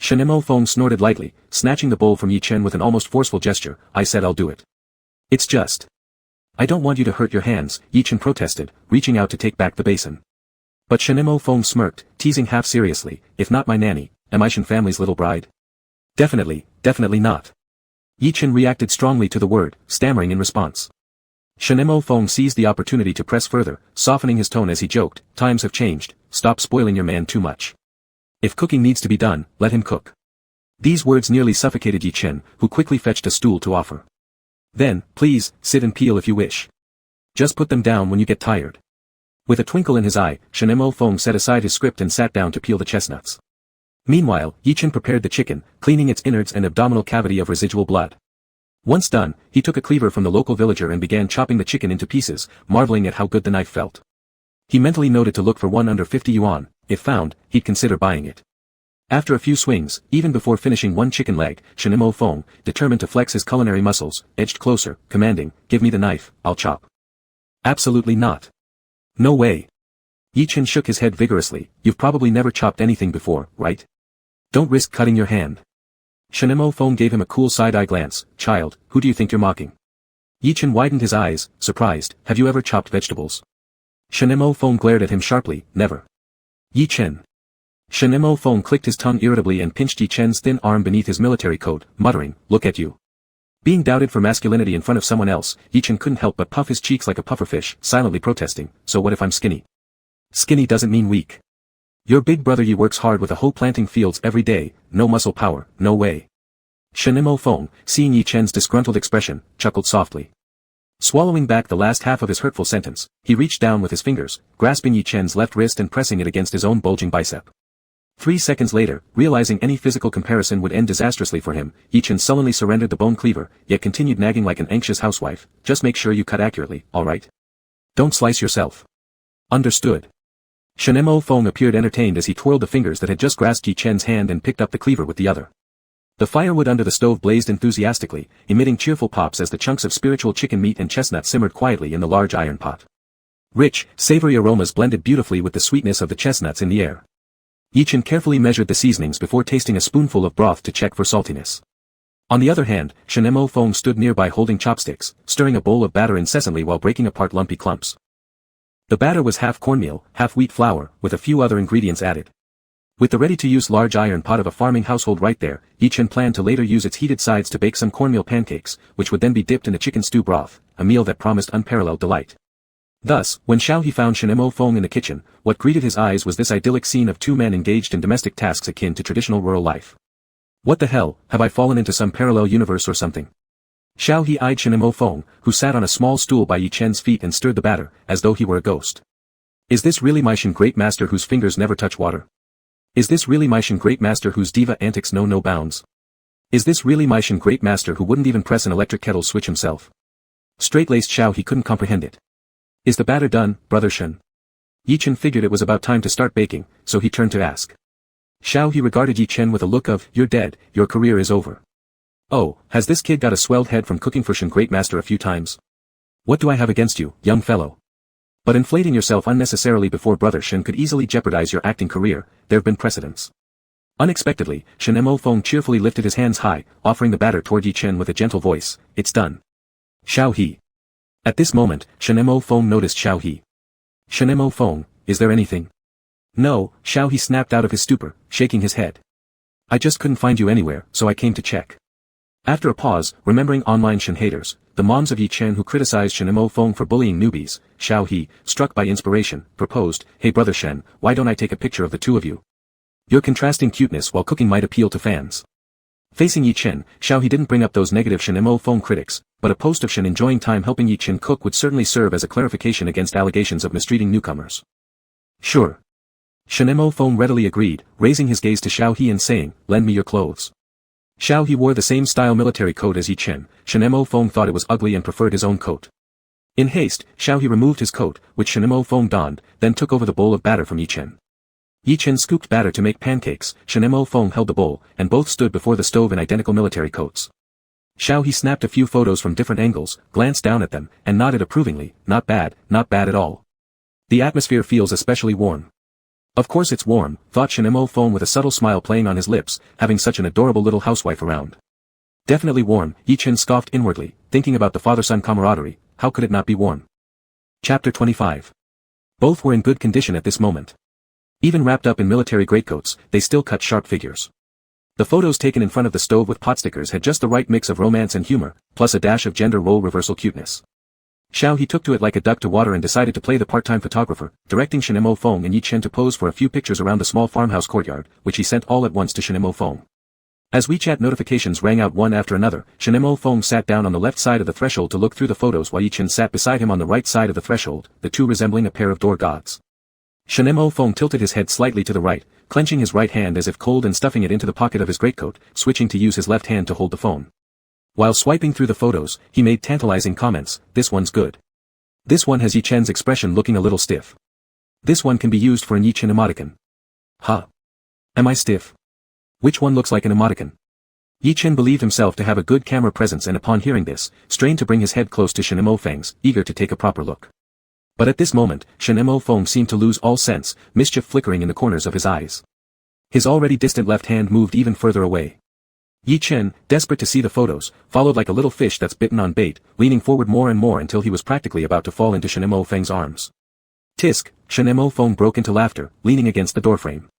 Shenemo Feng snorted lightly, snatching the bowl from Yi Chen with an almost forceful gesture. I said I'll do it. It's just. I don't want you to hurt your hands, Yi Chen protested, reaching out to take back the basin. But Shenemo Feng smirked, teasing half seriously, if not my nanny, am I Shen family's little bride? Definitely not. Yi Chen reacted strongly to the word, stammering in response. Shenemo Feng seized the opportunity to press further, softening his tone as he joked, times have changed, stop spoiling your man too much. If cooking needs to be done, let him cook. These words nearly suffocated Yi Chen, who quickly fetched a stool to offer. Then, please, sit and peel if you wish. Just put them down when you get tired. With a twinkle in his eye, Shenemo Feng set aside his script and sat down to peel the chestnuts. Meanwhile, Yi Chen prepared the chicken, cleaning its innards and abdominal cavity of residual blood. Once done, he took a cleaver from the local villager and began chopping the chicken into pieces, marveling at how good the knife felt. He mentally noted to look for one under 50 yuan, if found, he'd consider buying it. After a few swings, even before finishing one chicken leg, Shenemo Feng, determined to flex his culinary muscles, edged closer, commanding, give me the knife, I'll chop. Absolutely not. No way. Yi Chen shook his head vigorously, you've probably never chopped anything before, right? Don't risk cutting your hand. Shenemo Feng gave him a cool side-eye glance, child, who do you think you're mocking? Yi Chen widened his eyes, surprised, have you ever chopped vegetables? Shenemo Feng glared at him sharply, never. Yi Chen. Shenemo Feng clicked his tongue irritably and pinched Yi Chen's thin arm beneath his military coat, muttering, look at you. Being doubted for masculinity in front of someone else, Yi Chen couldn't help but puff his cheeks like a pufferfish, silently protesting, so what if I'm skinny? Skinny doesn't mean weak. Your big brother Yi works hard with a hoe planting fields every day, no muscle power, no way. Shenemo Feng, seeing Yi Chen's disgruntled expression, chuckled softly. Swallowing back the last half of his hurtful sentence, he reached down with his fingers, grasping Yi Chen's left wrist and pressing it against his own bulging bicep. 3 seconds later, realizing any physical comparison would end disastrously for him, Yi Chen sullenly surrendered the bone cleaver, yet continued nagging like an anxious housewife, just make sure you cut accurately, alright? Don't slice yourself. Understood. Shenemo Feng appeared entertained as he twirled the fingers that had just grasped Yi Chen's hand and picked up the cleaver with the other. The firewood under the stove blazed enthusiastically, emitting cheerful pops as the chunks of spiritual chicken meat and chestnut simmered quietly in the large iron pot. Rich, savory aromas blended beautifully with the sweetness of the chestnuts in the air. Yi Chen carefully measured the seasonings before tasting a spoonful of broth to check for saltiness. On the other hand, Shenemo Feng stood nearby holding chopsticks, stirring a bowl of batter incessantly while breaking apart lumpy clumps. The batter was half cornmeal, half wheat flour, with a few other ingredients added. With the ready-to-use large iron pot of a farming household right there, Yi Chen planned to later use its heated sides to bake some cornmeal pancakes, which would then be dipped in a chicken stew broth, a meal that promised unparalleled delight. Thus, when Xiao He found Shenemo Feng in the kitchen, what greeted his eyes was this idyllic scene of two men engaged in domestic tasks akin to traditional rural life. What the hell, have I fallen into some parallel universe or something? Xiao He eyed Shenemo Feng, who sat on a small stool by Yi Chen's feet and stirred the batter, as though he were a ghost. Is this really my Shen great master whose fingers never touch water? Is this really my Shen great master whose diva antics know no bounds? Is this really my Shen great master who wouldn't even press an electric kettle switch himself? Straight-laced Xiao He couldn't comprehend it. Is the batter done, brother Shen? Yi Chen figured it was about time to start baking, so he turned to ask. Xiao He regarded Yi Chen with a look of, you're dead, your career is over. Oh, has this kid got a swelled head from cooking for Shen great master a few times? What do I have against you, young fellow? But inflating yourself unnecessarily before brother Shen could easily jeopardize your acting career, there've been precedents. Unexpectedly, Shenemo Feng cheerfully lifted his hands high, offering the batter toward Yi Chen with a gentle voice, it's done. Xiao He. At this moment, Shenemo Feng noticed Xiao He. Shenemo Feng, is there anything? No, Xiao He snapped out of his stupor, shaking his head. I just couldn't find you anywhere, so I came to check. After a pause, remembering online Shen haters, the moms of Yi Chen who criticized Shenemo Feng for bullying newbies, Xiao He, struck by inspiration, proposed, hey brother Shen, why don't I take a picture of the two of you? Your contrasting cuteness while cooking might appeal to fans. Facing Yi Chen, Xiao He didn't bring up those negative Shenemo Feng critics, but a post of Shen enjoying time helping Yi Chen cook would certainly serve as a clarification against allegations of mistreating newcomers. Sure. Shenemo Feng readily agreed, raising his gaze to Xiao He and saying, lend me your clothes. Xiao He wore the same style military coat as Yi Chen. Shenemo Feng thought it was ugly and preferred his own coat. In haste, Xiao He removed his coat, which Shenemo Feng donned, then took over the bowl of batter from Yi Chen. Yi Chen scooped batter to make pancakes, Shenemo Feng held the bowl, and both stood before the stove in identical military coats. Xiao He snapped a few photos from different angles, glanced down at them, and nodded approvingly, not bad at all. The atmosphere feels especially warm. Of course it's warm, thought Shinemo Feng with a subtle smile playing on his lips, having such an adorable little housewife around. Definitely warm, Yi Chen scoffed inwardly, thinking about the father-son camaraderie, how could it not be warm? Chapter 25. Both were in good condition at this moment. Even wrapped up in military greatcoats, they still cut sharp figures. The photos taken in front of the stove with pot stickers had just the right mix of romance and humor, plus a dash of gender role reversal cuteness. Xiao He took to it like a duck to water and decided to play the part-time photographer, directing Shinemo Feng and Yi Chen to pose for a few pictures around the small farmhouse courtyard, which he sent all at once to Shinemo Feng. As WeChat notifications rang out one after another, Shinemo Feng sat down on the left side of the threshold to look through the photos while Yi Chen sat beside him on the right side of the threshold, the two resembling a pair of door gods. Shinemo Feng tilted his head slightly to the right, clenching his right hand as if cold and stuffing it into the pocket of his greatcoat, switching to use his left hand to hold the phone. While swiping through the photos, he made tantalizing comments, "This one's good. This one has Yi Chen's expression looking a little stiff. This one can be used for an Yi Chen emoticon. Huh. Am I stiff? Which one looks like an emoticon?" Yi Chen believed himself to have a good camera presence and upon hearing this, strained to bring his head close to Shinemo Feng's, eager to take a proper look. But at this moment, Shinemo Feng seemed to lose all sense, mischief flickering in the corners of his eyes. His already distant left hand moved even further away. Yi Chen, desperate to see the photos, followed like a little fish that's bitten on bait, leaning forward more and more until he was practically about to fall into Shinemo Feng's arms. Tisk, Shinemo Feng broke into laughter, leaning against the doorframe.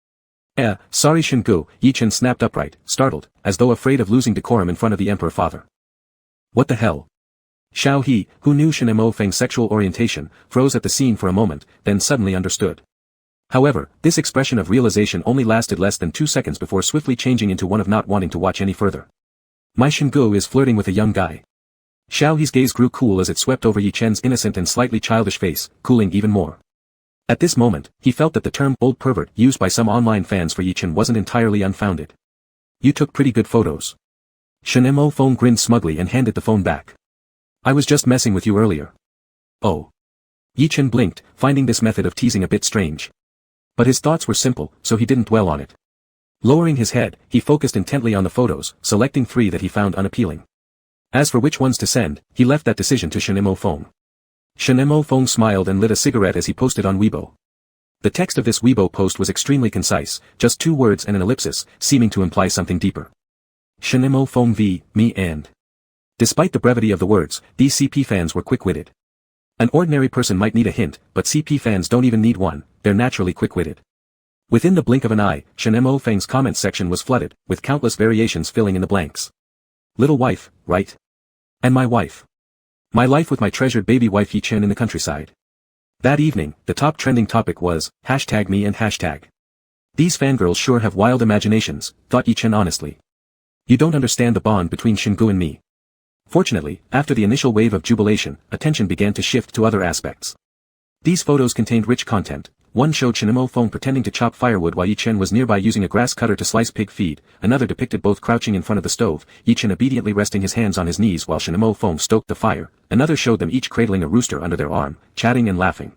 Sorry Shingu, Yi Chen snapped upright, startled, as though afraid of losing decorum in front of the emperor father. What the hell? Xiao He, who knew Shinemo Feng's sexual orientation, froze at the scene for a moment, then suddenly understood. However, this expression of realization only lasted less than 2 seconds before swiftly changing into one of not wanting to watch any further. My Shingu is flirting with a young guy. Xiao He's gaze grew cool as it swept over Yi Chen's innocent and slightly childish face, cooling even more. At this moment, he felt that the term old pervert used by some online fans for Yi Chen wasn't entirely unfounded. You took pretty good photos. Shinemo Feng grinned smugly and handed the phone back. I was just messing with you earlier. Oh. Yi Chen blinked, finding this method of teasing a bit strange. But his thoughts were simple, so he didn't dwell on it. Lowering his head, he focused intently on the photos, selecting 3 that he found unappealing. As for which ones to send, he left that decision to Shinemo Feng. Shinemo Feng smiled and lit a cigarette as he posted on Weibo. The text of this Weibo post was extremely concise, just 2 words and an ellipsis, seeming to imply something deeper. Shinemo Feng v. me and. Despite the brevity of the words, these CP fans were quick-witted. An ordinary person might need a hint, but CP fans don't even need one, they're naturally quick-witted. Within the blink of an eye, Shinemo Feng's comments section was flooded, with countless variations filling in the blanks. Little wife, right? And my wife. My life with my treasured baby wife Yi Chen in the countryside. That evening, the top trending topic was, #me and #. These fangirls sure have wild imaginations, thought Yi Chen honestly. You don't understand the bond between Shingu and me. Fortunately, after the initial wave of jubilation, attention began to shift to other aspects. These photos contained rich content. One showed Shinemo Feng pretending to chop firewood while Yi Chen was nearby using a grass cutter to slice pig feed, another depicted both crouching in front of the stove, Yi Chen obediently resting his hands on his knees while Shinemo Feng stoked the fire, another showed them each cradling a rooster under their arm, chatting and laughing.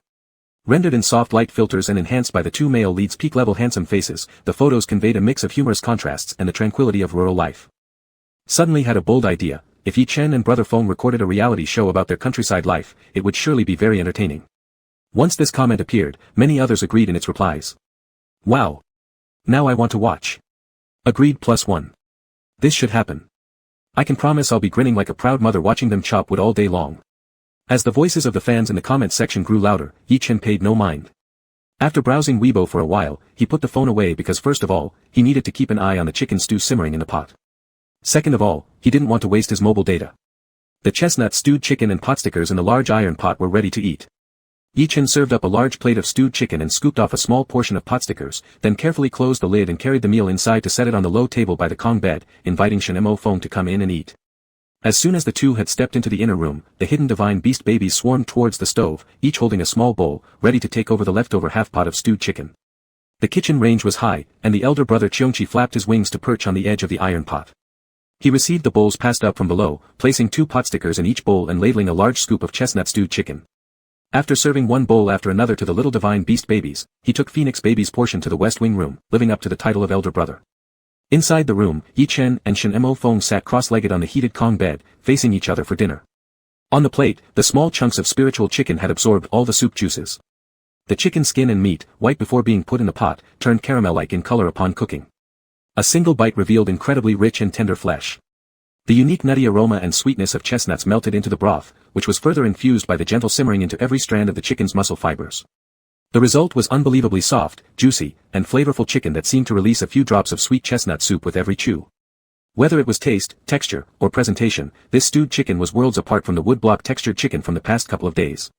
Rendered in soft light filters and enhanced by the 2 male leads' peak-level handsome faces, the photos conveyed a mix of humorous contrasts and the tranquility of rural life. Suddenly had a bold idea. If Yi Chen and Brother Feng recorded a reality show about their countryside life, it would surely be very entertaining. Once this comment appeared, many others agreed in its replies. Wow. Now I want to watch. Agreed +1. This should happen. I can promise I'll be grinning like a proud mother watching them chop wood all day long. As the voices of the fans in the comments section grew louder, Yi Chen paid no mind. After browsing Weibo for a while, he put the phone away because first of all, he needed to keep an eye on the chicken stew simmering in the pot. Second of all, he didn't want to waste his mobile data. The chestnut stewed chicken and pot stickers in the large iron pot were ready to eat. Yi Chen served up a large plate of stewed chicken and scooped off a small portion of pot stickers, then carefully closed the lid and carried the meal inside to set it on the low table by the Kong bed, inviting Shinemo Feng to come in and eat. As soon as the two had stepped into the inner room, the hidden divine beast babies swarmed towards the stove, each holding a small bowl, ready to take over the leftover half-pot of stewed chicken. The kitchen range was high, and the elder brother Cheongchi flapped his wings to perch on the edge of the iron pot. He received the bowls passed up from below, placing 2 pot stickers in each bowl and ladling a large scoop of chestnut stewed chicken. After serving one bowl after another to the little divine beast babies, he took Phoenix Baby's portion to the West Wing room, living up to the title of elder brother. Inside the room, Yi Chen and Shinemo Feng sat cross-legged on the heated Kong bed, facing each other for dinner. On the plate, the small chunks of spiritual chicken had absorbed all the soup juices. The chicken skin and meat, white before being put in the pot, turned caramel-like in color upon cooking. A single bite revealed incredibly rich and tender flesh. The unique nutty aroma and sweetness of chestnuts melted into the broth, which was further infused by the gentle simmering into every strand of the chicken's muscle fibers. The result was unbelievably soft, juicy, and flavorful chicken that seemed to release a few drops of sweet chestnut soup with every chew. Whether it was taste, texture, or presentation, this stewed chicken was worlds apart from the woodblock textured chicken from the past couple of days.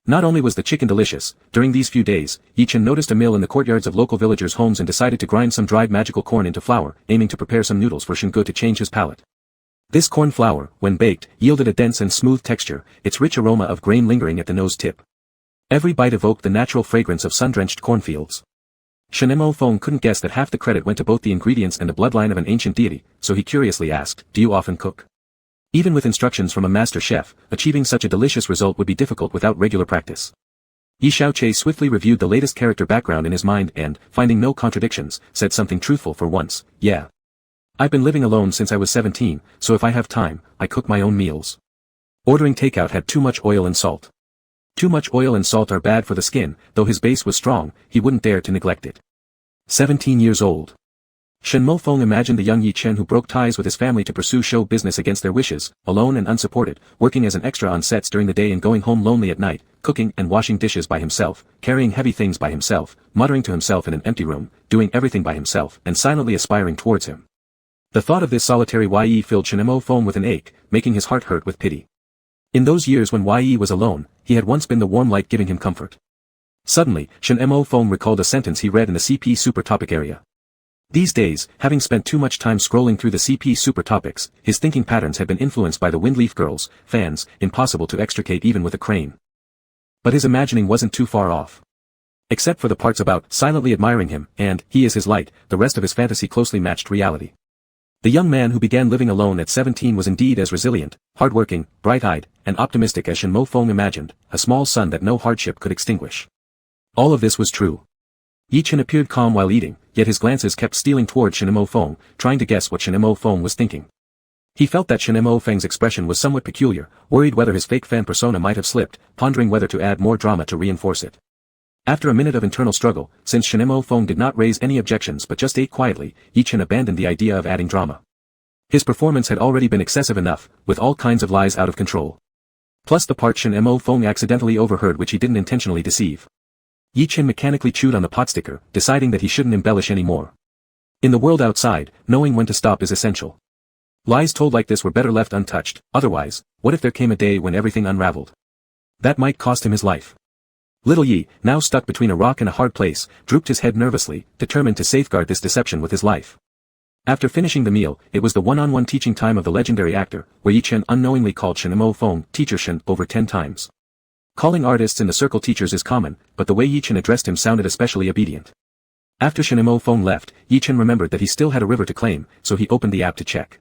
Not only was the chicken delicious, during these few days, Yi-Chen noticed a mill in the courtyards of local villagers' homes and decided to grind some dried magical corn into flour, aiming to prepare some noodles for Shingo to change his palate. This corn flour, when baked, yielded a dense and smooth texture, its rich aroma of grain lingering at the nose tip. Every bite evoked the natural fragrance of sun-drenched cornfields. Shinemo Feng couldn't guess that half the credit went to both the ingredients and the bloodline of an ancient deity, so he curiously asked, "Do you often cook?" Even with instructions from a master chef, achieving such a delicious result would be difficult without regular practice. Yi Xiaoche swiftly reviewed the latest character background in his mind and, finding no contradictions, said something truthful for once, "Yeah. I've been living alone since I was 17, so if I have time, I cook my own meals. Ordering takeout had too much oil and salt. Too much oil and salt are bad for the skin, though his base was strong, he wouldn't dare to neglect it." 17 years old. Shen Mofeng imagined the young Yi-Chen who broke ties with his family to pursue show business against their wishes, alone and unsupported, working as an extra on sets during the day and going home lonely at night, cooking and washing dishes by himself, carrying heavy things by himself, muttering to himself in an empty room, doing everything by himself, and silently aspiring towards him. The thought of this solitary Yi filled Shen Mofeng with an ache, making his heart hurt with pity. In those years when Yi was alone, he had once been the warm light giving him comfort. Suddenly, Shen Mofeng recalled a sentence he read in the CP Super Topic area. These days, having spent too much time scrolling through the CP Super Topics, his thinking patterns had been influenced by the Windleaf Girls, fans, impossible to extricate even with a crane. But his imagining wasn't too far off. Except for the parts about silently admiring him, and he is his light, the rest of his fantasy closely matched reality. The young man who began living alone at 17 was indeed as resilient, hardworking, bright-eyed, and optimistic as Shen Mofeng imagined, a small sun that no hardship could extinguish. All of this was true. Yi-Chen appeared calm while eating, yet his glances kept stealing toward Shen Mofeng, trying to guess what Shen Mofeng was thinking. He felt that Shen Mofeng's expression was somewhat peculiar, worried whether his fake fan persona might have slipped, pondering whether to add more drama to reinforce it. After a minute of internal struggle, since Shen Mofeng did not raise any objections but just ate quietly, Yi-Chen abandoned the idea of adding drama. His performance had already been excessive enough, with all kinds of lies out of control. Plus the part Shen Mofeng accidentally overheard which he didn't intentionally deceive. Yi-Chen mechanically chewed on the potsticker, deciding that he shouldn't embellish any more. In the world outside, knowing when to stop is essential. Lies told like this were better left untouched, otherwise, what if there came a day when everything unraveled? That might cost him his life. Little Yi, now stuck between a rock and a hard place, drooped his head nervously, determined to safeguard this deception with his life. After finishing the meal, it was the one-on-one teaching time of the legendary actor, where Yi-Chen unknowingly called Shen Mofeng Teacher Shen over 10 times. Calling artists in the circle teachers is common, but the way Yi-Chen addressed him sounded especially obedient. After Shen Mofeng left, Yi-Chen remembered that he still had a river to claim, so he opened the app to check.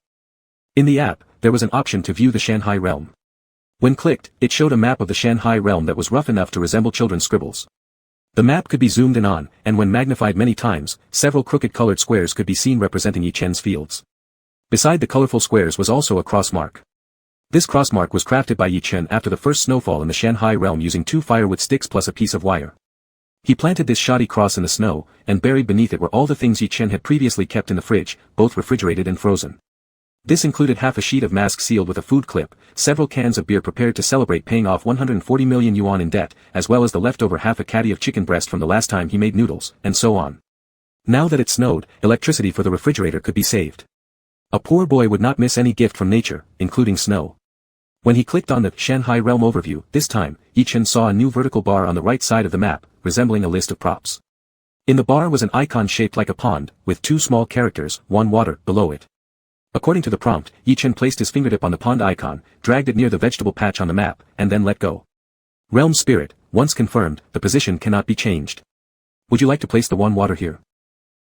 In the app, there was an option to view the Shanghai realm. When clicked, it showed a map of the Shanghai realm that was rough enough to resemble children's scribbles. The map could be zoomed in on, and when magnified many times, several crooked colored squares could be seen representing Yi-Chen's fields. Beside the colorful squares was also a cross mark. This crossmark was crafted by Yi-Chen after the first snowfall in the Shanghai realm using 2 firewood sticks plus a piece of wire. He planted this shoddy cross in the snow, and buried beneath it were all the things Yi-Chen had previously kept in the fridge, both refrigerated and frozen. This included half a sheet of mask sealed with a food clip, several cans of beer prepared to celebrate paying off 140 million yuan in debt, as well as the leftover half a caddy of chicken breast from the last time he made noodles, and so on. Now that it snowed, electricity for the refrigerator could be saved. A poor boy would not miss any gift from nature, including snow. When he clicked on the Shanghai Realm overview, this time, Yi-Chen saw a new vertical bar on the right side of the map, resembling a list of props. In the bar was an icon shaped like a pond, with 2 small characters, 1 water, below it. According to the prompt, Yi-Chen placed his fingertip on the pond icon, dragged it near the vegetable patch on the map, and then let go. Realm Spirit, once confirmed, the position cannot be changed. Would you like to place the 1 water here?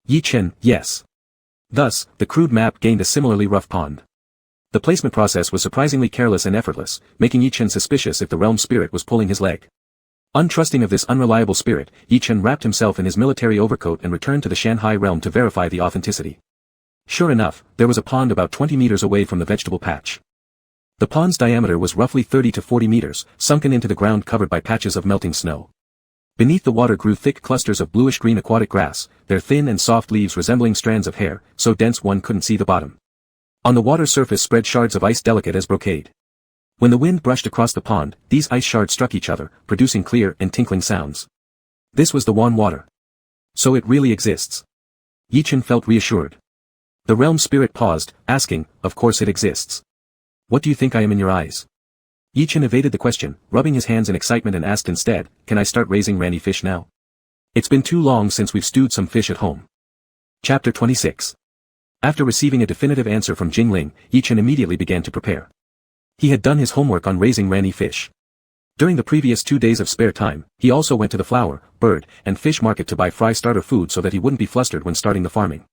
Yi-Chen, yes. Thus, the crude map gained a similarly rough pond. The placement process was surprisingly careless and effortless, making Yi-Chen suspicious if the realm spirit was pulling his leg. Untrusting of this unreliable spirit, Yi-Chen wrapped himself in his military overcoat and returned to the Shanghai realm to verify the authenticity. Sure enough, there was a pond about 20 meters away from the vegetable patch. The pond's diameter was roughly 30 to 40 meters, sunken into the ground covered by patches of melting snow. Beneath the water grew thick clusters of bluish-green aquatic grass, their thin and soft leaves resembling strands of hair, so dense one couldn't see the bottom. On the water surface spread shards of ice delicate as brocade. When the wind brushed across the pond, these ice shards struck each other, producing clear and tinkling sounds. This was the Wan water. So it really exists. Yichen felt reassured. The realm spirit paused, asking, of course it exists. What do you think I am in your eyes? Yichen evaded the question, rubbing his hands in excitement and asked instead, can I start raising ranny fish now? It's been too long since we've stewed some fish at home. Chapter 26. After receiving a definitive answer from Jingling, Yichen immediately began to prepare. He had done his homework on raising ranny fish. During the previous 2 days of spare time, he also went to the flower, bird, and fish market to buy fry starter food so that he wouldn't be flustered when starting the farming.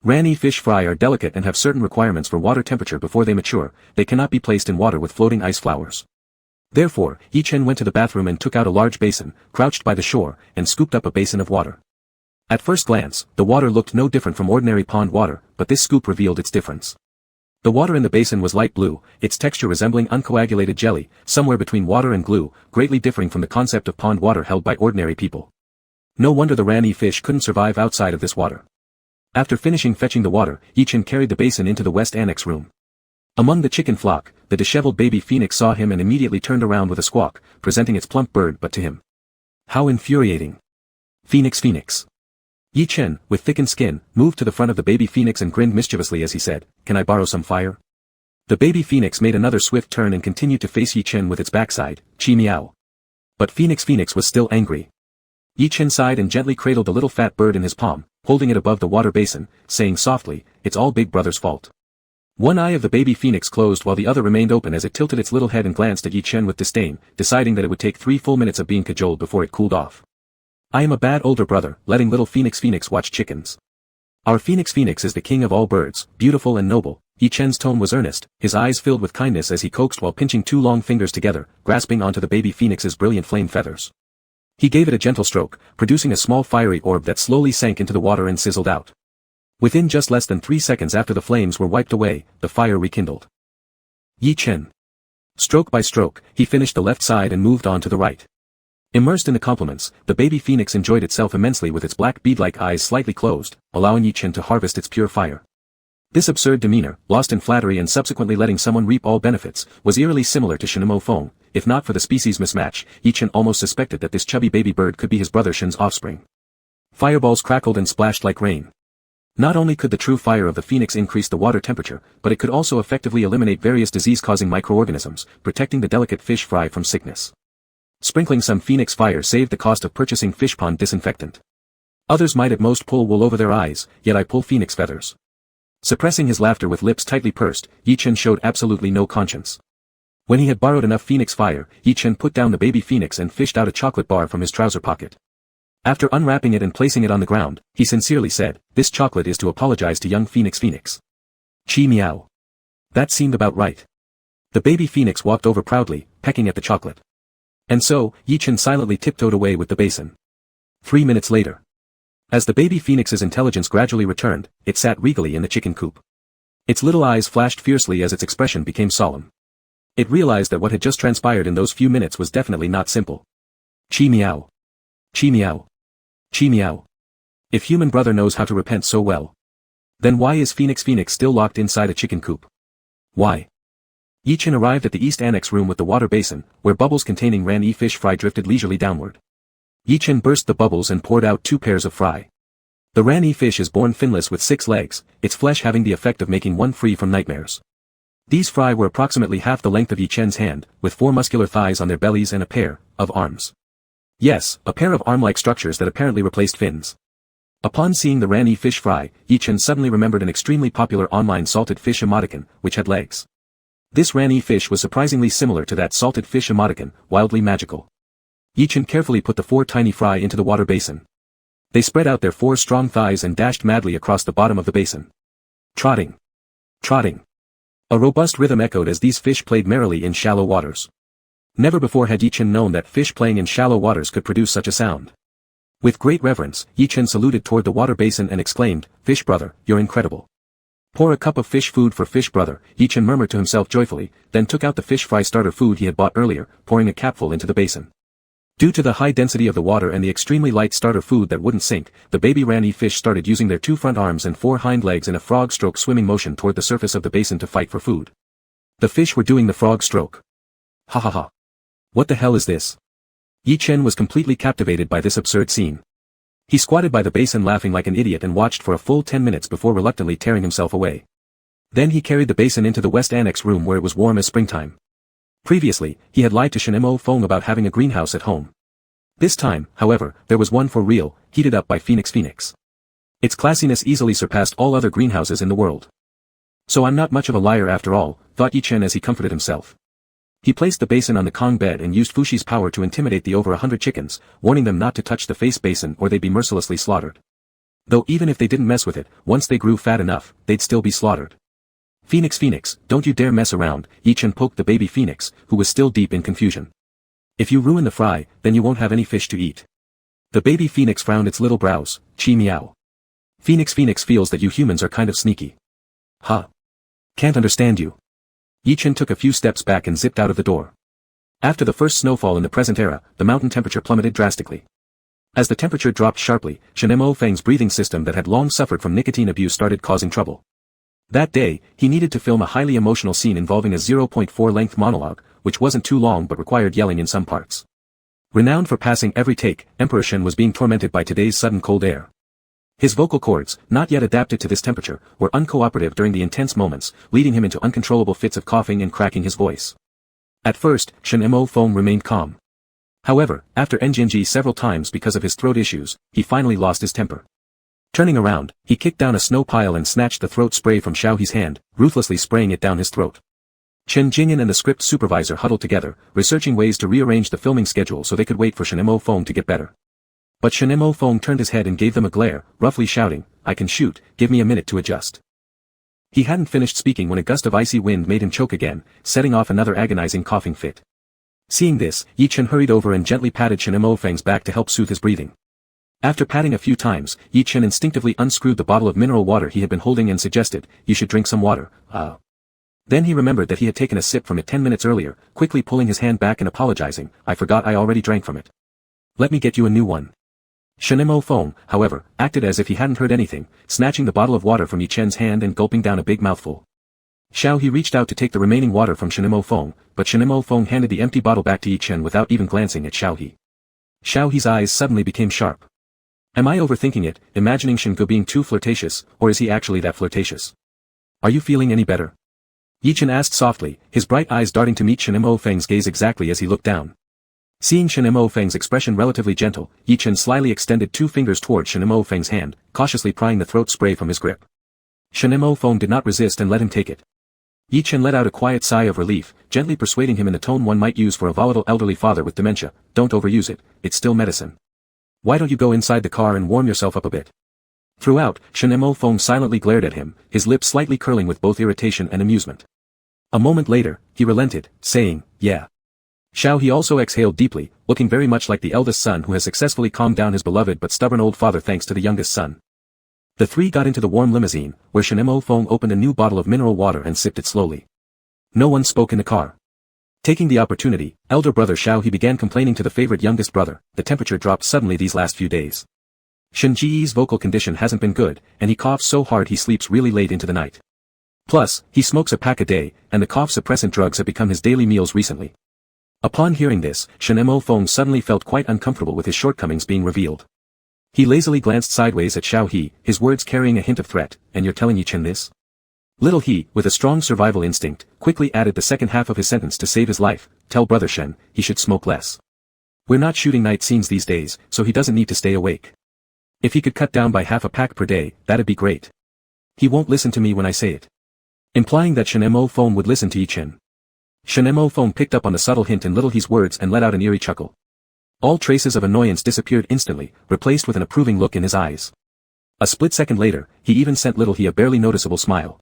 Ranny fish fry are delicate and have certain requirements for water temperature before they mature. They cannot be placed in water with floating ice flowers. Therefore, Yichen went to the bathroom and took out a large basin, crouched by the shore, and scooped up a basin of water. At first glance, the water looked no different from ordinary pond water, but this scoop revealed its difference. The water in the basin was light blue, its texture resembling uncoagulated jelly, somewhere between water and glue, greatly differing from the concept of pond water held by ordinary people. No wonder the ranny fish couldn't survive outside of this water. After finishing fetching the water, Yichen carried the basin into the west annex room. Among the chicken flock, the disheveled baby phoenix saw him and immediately turned around with a squawk, presenting its plump bird but to him. How infuriating. Phoenix. Yichen, with thickened skin, moved to the front of the baby phoenix and grinned mischievously as he said, can I borrow some fire? The baby phoenix made another swift turn and continued to face Yichen with its backside, chi meow. But Phoenix was still angry. Yichen sighed and gently cradled the little fat bird in his palm, holding it above the water basin, saying softly, it's all Big Brother's fault. One eye of the baby phoenix closed while the other remained open as it tilted its little head and glanced at Yichen with disdain, deciding that it would take 3 full minutes of being cajoled before it cooled off. I am a bad older brother, letting little Phoenix watch chickens. Our Phoenix is the king of all birds, beautiful and noble. Yichen's tone was earnest, his eyes filled with kindness as he coaxed while pinching 2 long fingers together, grasping onto the baby phoenix's brilliant flame feathers. He gave it a gentle stroke, producing a small fiery orb that slowly sank into the water and sizzled out. Within just less than 3 seconds after the flames were wiped away, the fire rekindled. Yichen. Stroke by stroke, he finished the left side and moved on to the right. Immersed in the compliments, the baby phoenix enjoyed itself immensely with its black bead-like eyes slightly closed, allowing Yichen to harvest its pure fire. This absurd demeanor, lost in flattery and subsequently letting someone reap all benefits, was eerily similar to Shinmo Feng. If not for the species mismatch, Yichen almost suspected that this chubby baby bird could be his brother Shin's offspring. Fireballs crackled and splashed like rain. Not only could the true fire of the phoenix increase the water temperature, but it could also effectively eliminate various disease-causing microorganisms, protecting the delicate fish fry from sickness. Sprinkling some phoenix fire saved the cost of purchasing fish pond disinfectant. Others might at most pull wool over their eyes, yet I pull phoenix feathers. Suppressing his laughter with lips tightly pursed, Yichen showed absolutely no conscience. When he had borrowed enough phoenix fire, Yichen put down the baby phoenix and fished out a chocolate bar from his trouser pocket. After unwrapping it and placing it on the ground, he sincerely said, this chocolate is to apologize to young Phoenix. Chi meow. That seemed about right. The baby phoenix walked over proudly, pecking at the chocolate. And so, Yichen silently tiptoed away with the basin. 3 minutes later. As the baby phoenix's intelligence gradually returned, it sat regally in the chicken coop. Its little eyes flashed fiercely as its expression became solemn. It realized that what had just transpired in those few minutes was definitely not simple. Chi meow. Chi meow. Chi meow. If human brother knows how to repent so well, then why is Phoenix still locked inside a chicken coop? Why? Yichen arrived at the east annex room with the water basin, where bubbles containing ranny fish fry drifted leisurely downward. Yichen burst the bubbles and poured out 2 pairs of fry. The ranny fish is born finless with 6 legs, its flesh having the effect of making one free from nightmares. These fry were approximately half the length of Yichen's hand, with 4 muscular thighs on their bellies and a pair of arms. Yes, a pair of arm-like structures that apparently replaced fins. Upon seeing the ranny fish fry, Yichen suddenly remembered an extremely popular online salted fish emoticon, which had legs. This ranny fish was surprisingly similar to that salted fish emoticon, wildly magical. Yichen carefully put the 4 tiny fry into the water basin. They spread out their 4 strong thighs and dashed madly across the bottom of the basin. Trotting. Trotting. A robust rhythm echoed as these fish played merrily in shallow waters. Never before had Yichen known that fish playing in shallow waters could produce such a sound. With great reverence, Yichen saluted toward the water basin and exclaimed, Fish brother, you're incredible. Pour a cup of fish food for fish brother, Yichen murmured to himself joyfully, then took out the fish fry starter food he had bought earlier, pouring a capful into the basin. Due to the high density of the water and the extremely light starter food that wouldn't sink, the baby ranny fish started using their 2 front arms and 4 hind legs in a frog stroke swimming motion toward the surface of the basin to fight for food. The fish were doing the frog stroke. Ha ha ha. What the hell is this? Yi Chen was completely captivated by this absurd scene. He squatted by the basin laughing like an idiot and watched for a full 10 minutes before reluctantly tearing himself away. Then he carried the basin into the West Annex room where it was warm as springtime. Previously, he had lied to Shen Mo Feng about having a greenhouse at home. This time, however, there was one for real, heated up by Phoenix. Its classiness easily surpassed all other greenhouses in the world. So I'm not much of a liar after all, thought Yi Chen as he comforted himself. He placed the basin on the Kong bed and used Fushi's power to intimidate the over 100 chickens, warning them not to touch the face basin or they'd be mercilessly slaughtered. Though even if they didn't mess with it, once they grew fat enough, they'd still be slaughtered. Phoenix, don't you dare mess around, Yi Chen poked the baby Phoenix, who was still deep in confusion. If you ruin the fry, then you won't have any fish to eat. The baby Phoenix frowned its little brows, chi meow. Phoenix feels that you humans are kind of sneaky. Huh. Can't understand you. Yi Chen took a few steps back and zipped out of the door. After the first snowfall in the present era, the mountain temperature plummeted drastically. As the temperature dropped sharply, Shen Mo Feng's breathing system that had long suffered from nicotine abuse started causing trouble. That day, he needed to film a highly emotional scene involving a 0.4 length monologue, which wasn't too long but required yelling in some parts. Renowned for passing every take, Emperor Shen was being tormented by today's sudden cold air. His vocal cords, not yet adapted to this temperature, were uncooperative during the intense moments, leading him into uncontrollable fits of coughing and cracking his voice. At first, Shen Mo Feng remained calm. However, after NGNG several times because of his throat issues, he finally lost his temper. Turning around, he kicked down a snow pile and snatched the throat spray from Xiao He's hand, ruthlessly spraying it down his throat. Chen Jingyan and the script supervisor huddled together, researching ways to rearrange the filming schedule so they could wait for Shen Mo Feng to get better. But Shen Mo Feng turned his head and gave them a glare, roughly shouting, "I can shoot, give me a minute to adjust." He hadn't finished speaking when a gust of icy wind made him choke again, setting off another agonizing coughing fit. Seeing this, Yi Chen hurried over and gently patted Shen Mo Feng's back to help soothe his breathing. After patting a few times, Yi Chen instinctively unscrewed the bottle of mineral water he had been holding and suggested, "You should drink some water, Then he remembered that he had taken a sip from it 10 minutes earlier, quickly pulling his hand back and apologizing, "I forgot I already drank from it. Let me get you a new one." Shen Mo Feng, however, acted as if he hadn't heard anything, snatching the bottle of water from Yi Chen's hand and gulping down a big mouthful. Xiao He reached out to take the remaining water from Shen Mo Feng, but Shen Mo Feng handed the empty bottle back to Yi Chen without even glancing at Xiao He. Xiao He's eyes suddenly became sharp. Am I overthinking it, imagining Shen Ge being too flirtatious, or is he actually that flirtatious? Are you feeling any better? Yi Chen asked softly, his bright eyes darting to meet Shen Mo Feng's gaze exactly as he looked down. Seeing Shen Mo Feng's expression relatively gentle, Yi Chen slyly extended 2 fingers toward Shen Mo Feng's hand, cautiously prying the throat spray from his grip. Shen Mo Feng did not resist and let him take it. Yi Chen let out a quiet sigh of relief, gently persuading him in the tone one might use for a volatile elderly father with dementia, "Don't overuse it, it's still medicine. Why don't you go inside the car and warm yourself up a bit?" Throughout, Shen Mo Feng silently glared at him, his lips slightly curling with both irritation and amusement. A moment later, he relented, saying, "Yeah." Xiao He also exhaled deeply, looking very much like the eldest son who has successfully calmed down his beloved but stubborn old father thanks to the youngest son. The three got into the warm limousine, where Shen Mo Feng opened a new bottle of mineral water and sipped it slowly. No one spoke in the car. Taking the opportunity, elder brother Xiao He began complaining to the favorite youngest brother, the temperature dropped suddenly these last few days. Shen Ji's vocal condition hasn't been good, and he coughs so hard he sleeps really late into the night. Plus, he smokes a pack a day, and the cough suppressant drugs have become his daily meals recently. Upon hearing this, Shen Mo Feng suddenly felt quite uncomfortable with his shortcomings being revealed. He lazily glanced sideways at Xiao He, his words carrying a hint of threat, "And you're telling Yi Chen this?" Little He, with a strong survival instinct, quickly added the second half of his sentence to save his life, "Tell brother Shen, he should smoke less. We're not shooting night scenes these days, so he doesn't need to stay awake. If he could cut down by half a pack per day, that'd be great. He won't listen to me when I say it." Implying that Shen Mo Feng would listen to Yi Chen. Shen Mo Feng picked up on the subtle hint in Little He's words and let out an eerie chuckle. All traces of annoyance disappeared instantly, replaced with an approving look in his eyes. A split second later, he even sent Little He a barely noticeable smile.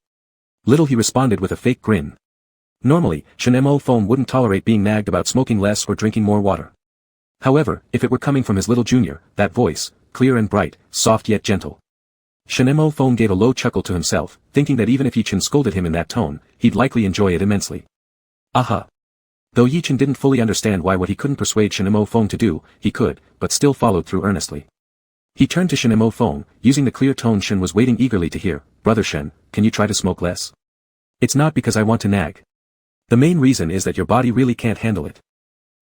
Little He responded with a fake grin. Normally, Shen Mo Feng wouldn't tolerate being nagged about smoking less or drinking more water. However, if it were coming from his little junior, that voice, clear and bright, soft yet gentle. Shen Mo Feng gave a low chuckle to himself, thinking that even if Yi Chen scolded him in that tone, he'd likely enjoy it immensely. Aha! Though Yi Chen didn't fully understand why what he couldn't persuade Shinemo Feng to do, he could, but still followed through earnestly. He turned to Shinemo Feng, using the clear tone Shin was waiting eagerly to hear. Brother Shen, can you try to smoke less? It's not because I want to nag. The main reason is that your body really can't handle it.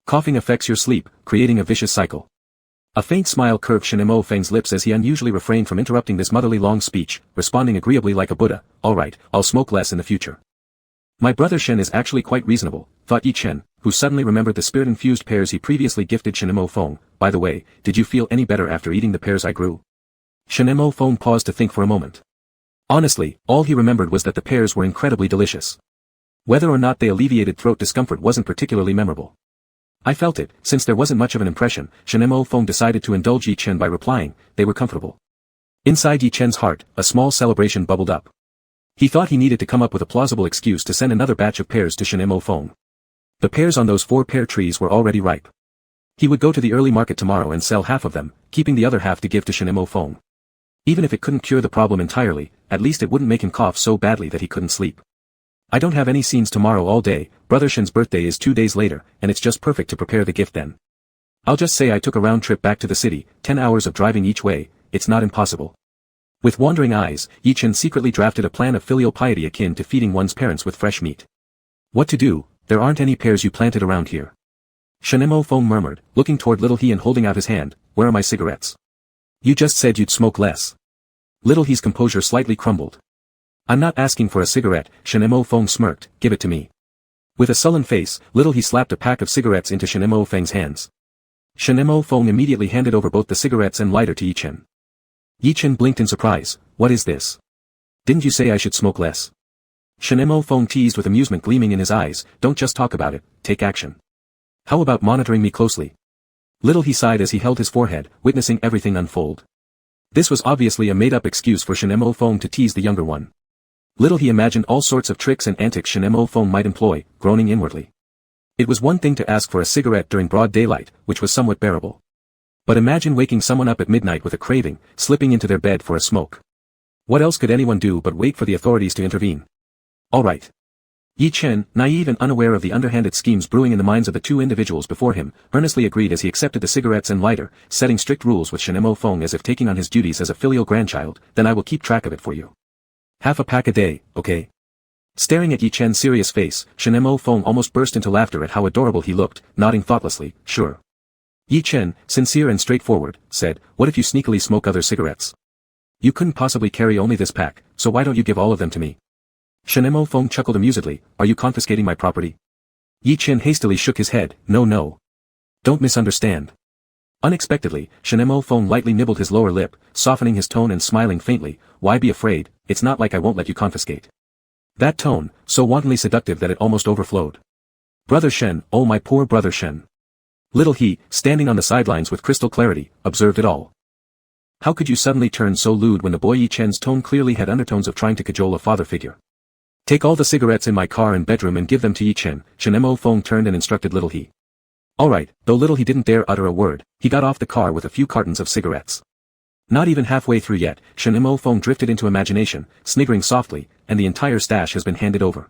Coughing affects your sleep, creating a vicious cycle. A faint smile curved Shinemo Feng's lips as he unusually refrained from interrupting this motherly long speech, responding agreeably like a Buddha. Alright, I'll smoke less in the future. My brother Shen is actually quite reasonable, thought Yi Chen, who suddenly remembered the spirit-infused pears he previously gifted Shinemo Feng. By the way, did you feel any better after eating the pears I grew? Shinemo Feng paused to think for a moment. Honestly, all he remembered was that the pears were incredibly delicious. Whether or not they alleviated throat discomfort wasn't particularly memorable. I felt it. Since there wasn't much of an impression, Shinemo Feng decided to indulge Yi Chen by replying, they were comfortable. Inside Yi Chen's heart, a small celebration bubbled up. He thought he needed to come up with a plausible excuse to send another batch of pears to Shinemo Feng. The pears on those 4 pear trees were already ripe. He would go to the early market tomorrow and sell half of them, keeping the other half to give to Shinemo Feng. Even if it couldn't cure the problem entirely, at least it wouldn't make him cough so badly that he couldn't sleep. I don't have any scenes tomorrow all day. Brother Shen's birthday is 2 days later, and it's just perfect to prepare the gift then. I'll just say I took a round trip back to the city, 10 hours of driving each way. It's not impossible. With wandering eyes, Yi Chen secretly drafted a plan of filial piety akin to feeding one's parents with fresh meat. What to do? There aren't any pears you planted around here. Shinemo Feng murmured, looking toward Little He and holding out his hand. Where are my cigarettes? You just said you'd smoke less. Little He's composure slightly crumbled. I'm not asking for a cigarette, Shinemo Feng smirked, give it to me. With a sullen face, Little He slapped a pack of cigarettes into Shinemo Feng's hands. Shinemo Feng immediately handed over both the cigarettes and lighter to Yi Chen. Yi Chen blinked in surprise. What is this? Didn't you say I should smoke less? Shinemo Feng teased with amusement gleaming in his eyes. Don't just talk about it, take action. How about monitoring me closely? Little He sighed as he held his forehead, witnessing everything unfold. This was obviously a made-up excuse for Shinemo Feng to tease the younger one. Little He imagined all sorts of tricks and antics Shinemo Feng might employ, groaning inwardly. It was one thing to ask for a cigarette during broad daylight, which was somewhat bearable. But imagine waking someone up at midnight with a craving, slipping into their bed for a smoke. What else could anyone do but wait for the authorities to intervene? All right. Yi Chen, naive and unaware of the underhanded schemes brewing in the minds of the 2 individuals before him, earnestly agreed as he accepted the cigarettes and lighter, setting strict rules with Shinemo Feng as if taking on his duties as a filial grandchild. Then I will keep track of it for you. Half a pack a day, okay? Staring at Yi Chen's serious face, Shinemo Feng almost burst into laughter at how adorable he looked, nodding thoughtlessly, sure. Yi Chen, sincere and straightforward, said, what if you sneakily smoke other cigarettes? You couldn't possibly carry only this pack, so why don't you give all of them to me? Shinemo Feng chuckled amusedly, are you confiscating my property? Yi Chen hastily shook his head, no. Don't misunderstand. Unexpectedly, Shinemo Feng lightly nibbled his lower lip, softening his tone and smiling faintly, why be afraid, it's not like I won't let you confiscate. That tone, so wantonly seductive that it almost overflowed. Brother Shen, oh my poor brother Shen. Little He, standing on the sidelines with crystal clarity, observed it all. How could you suddenly turn so lewd when the boy Yi Chen's tone clearly had undertones of trying to cajole a father figure? Take all the cigarettes in my car and bedroom and give them to Yi Chen. Shinemo Feng turned and instructed Little He. Alright, though Little He didn't dare utter a word, he got off the car with a few cartons of cigarettes. Not even halfway through yet, Shinemo Feng drifted into imagination, sniggering softly, and the entire stash has been handed over.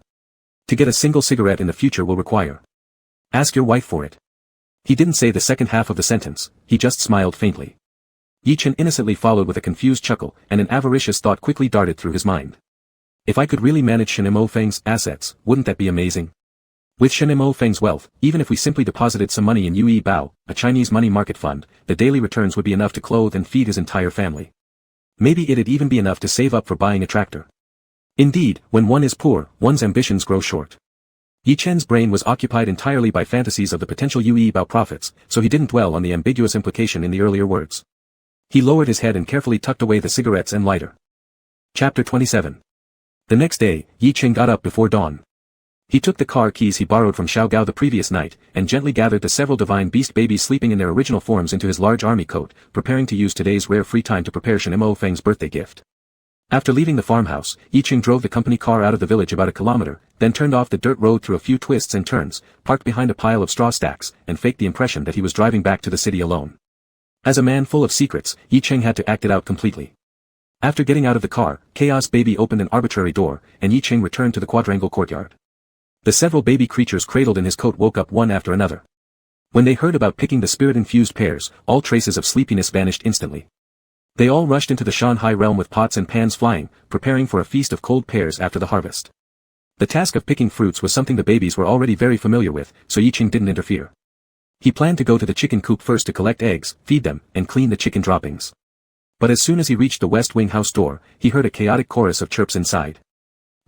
To get a single cigarette in the future will require. Ask your wife for it. He didn't say the second half of the sentence, he just smiled faintly. Yi Chen innocently followed with a confused chuckle, and an avaricious thought quickly darted through his mind. If I could really manage Shinemo Feng's assets, wouldn't that be amazing? With Shinemo Feng's wealth, even if we simply deposited some money in Yue Bao, a Chinese money market fund, the daily returns would be enough to clothe and feed his entire family. Maybe it'd even be enough to save up for buying a tractor. Indeed, when one is poor, one's ambitions grow short. Yi Chen's brain was occupied entirely by fantasies of the potential Yue Bao profits, so he didn't dwell on the ambiguous implication in the earlier words. He lowered his head and carefully tucked away the cigarettes and lighter. Chapter 27. The next day, Yi Chen got up before dawn. He took the car keys he borrowed from Xiao Gao the previous night, and gently gathered the several divine beast babies sleeping in their original forms into his large army coat, preparing to use today's rare free time to prepare Shinemo Feng's birthday gift. After leaving the farmhouse, Yi Chen drove the company car out of the village about a kilometer, then turned off the dirt road through a few twists and turns, parked behind a pile of straw stacks, and faked the impression that he was driving back to the city alone. As a man full of secrets, Yi Chen had to act it out completely. After getting out of the car, Chaos Baby opened an arbitrary door, and Yi Chen returned to the quadrangle courtyard. The several baby creatures cradled in his coat woke up one after another. When they heard about picking the spirit-infused pears, all traces of sleepiness vanished instantly. They all rushed into the Shanghai realm with pots and pans flying, preparing for a feast of cold pears after the harvest. The task of picking fruits was something the babies were already very familiar with, so Yiqing didn't interfere. He planned to go to the chicken coop first to collect eggs, feed them, and clean the chicken droppings. But as soon as he reached the West Wing house door, he heard a chaotic chorus of chirps inside.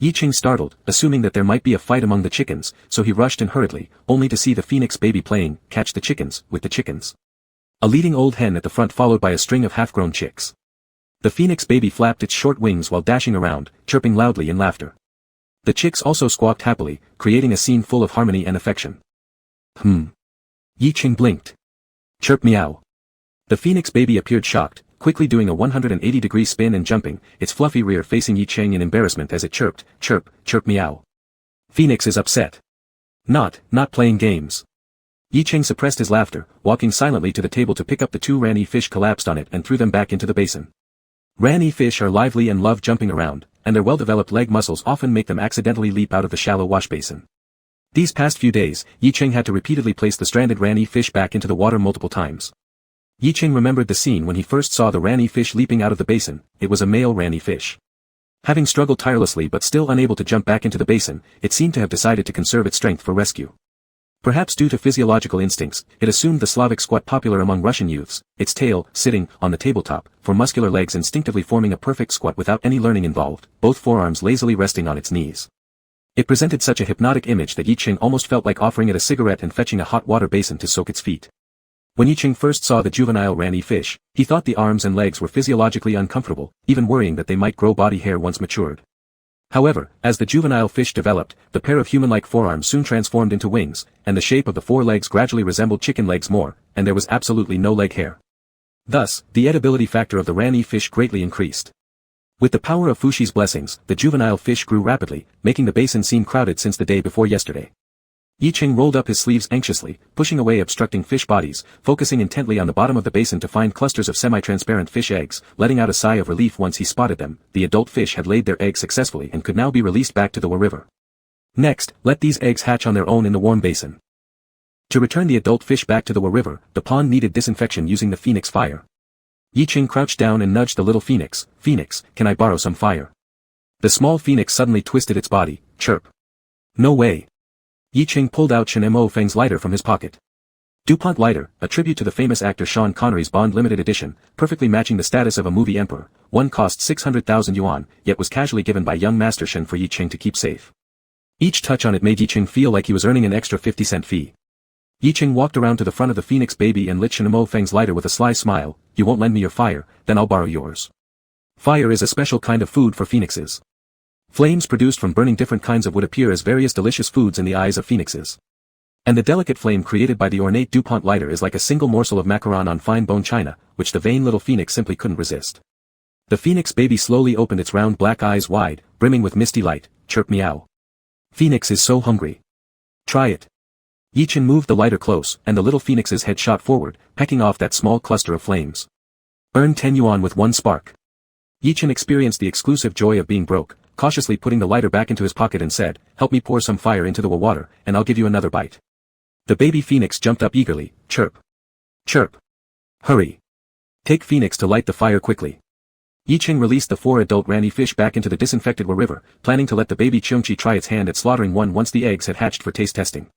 Yiqing startled, assuming that there might be a fight among the chickens, so he rushed in hurriedly, only to see the phoenix baby playing catch the chickens with the chickens. A leading old hen at the front followed by a string of half-grown chicks. The phoenix baby flapped its short wings while dashing around, chirping loudly in laughter. The chicks also squawked happily, creating a scene full of harmony and affection. Yiqing blinked. Chirp meow. The phoenix baby appeared shocked, quickly doing a 180-degree spin and jumping, its fluffy rear facing Yiqing in embarrassment as it chirped, chirp, chirp meow. Phoenix is upset. Not playing games. Yiqing suppressed his laughter, walking silently to the table to pick up the two ranny fish collapsed on it and threw them back into the basin. Ranny fish are lively and love jumping around, and their well-developed leg muscles often make them accidentally leap out of the shallow wash basin. These past few days, Yiqing had to repeatedly place the stranded ranny fish back into the water multiple times. Yiqing remembered the scene when he first saw the ranny fish leaping out of the basin. It was a male ranny fish. Having struggled tirelessly but still unable to jump back into the basin, it seemed to have decided to conserve its strength for rescue. Perhaps due to physiological instincts, it assumed the Slavic squat popular among Russian youths, its tail, sitting, on the tabletop, for muscular legs instinctively forming a perfect squat without any learning involved, both forearms lazily resting on its knees. It presented such a hypnotic image that Yiqing almost felt like offering it a cigarette and fetching a hot water basin to soak its feet. When Yiqing first saw the juvenile ranny fish, he thought the arms and legs were physiologically uncomfortable, even worrying that they might grow body hair once matured. However, as the juvenile fish developed, the pair of human-like forearms soon transformed into wings, and the shape of the forelegs gradually resembled chicken legs more, and there was absolutely no leg hair. Thus, the edibility factor of the ranny fish greatly increased. With the power of Fushi's blessings, the juvenile fish grew rapidly, making the basin seem crowded since the day before yesterday. Yiqing rolled up his sleeves anxiously, pushing away obstructing fish bodies, focusing intently on the bottom of the basin to find clusters of semi-transparent fish eggs, letting out a sigh of relief once he spotted them. The adult fish had laid their eggs successfully and could now be released back to the river. Next, let these eggs hatch on their own in the warm basin. To return the adult fish back to the river, the pond needed disinfection using the phoenix fire. Yiqing crouched down and nudged the little phoenix. Phoenix, can I borrow some fire? The small phoenix suddenly twisted its body. Chirp. No way. Yiqing pulled out Shen Mo Feng's lighter from his pocket. DuPont lighter, a tribute to the famous actor Sean Connery's Bond limited edition, perfectly matching the status of a movie emperor. One cost 600,000 yuan, yet was casually given by young Master Shen for Yiqing to keep safe. Each touch on it made Yiqing feel like he was earning an extra 50-cent fee. Yiqing walked around to the front of the phoenix baby and lit Shen Mo Feng's lighter with a sly smile. You won't lend me your fire, then I'll borrow yours. Fire is a special kind of food for phoenixes. Flames produced from burning different kinds of wood appear as various delicious foods in the eyes of phoenixes. And the delicate flame created by the ornate DuPont lighter is like a single morsel of macaron on fine bone china, which the vain little phoenix simply couldn't resist. The phoenix baby slowly opened its round black eyes wide, brimming with misty light. Chirp meow. Phoenix is so hungry. Try it. Yiqing moved the lighter close, and the little phoenix's head shot forward, pecking off that small cluster of flames. Earn 10 yuan with one spark. Yiqing experienced the exclusive joy of being broke, cautiously putting the lighter back into his pocket and said, help me pour some fire into the water, and I'll give you another bite. The baby phoenix jumped up eagerly. Chirp. Chirp. Hurry. Take phoenix to light the fire quickly. Yiqing released the 4 adult ranny fish back into the disinfected river, planning to let the baby Chungchi try its hand at slaughtering one once the eggs had hatched for taste testing.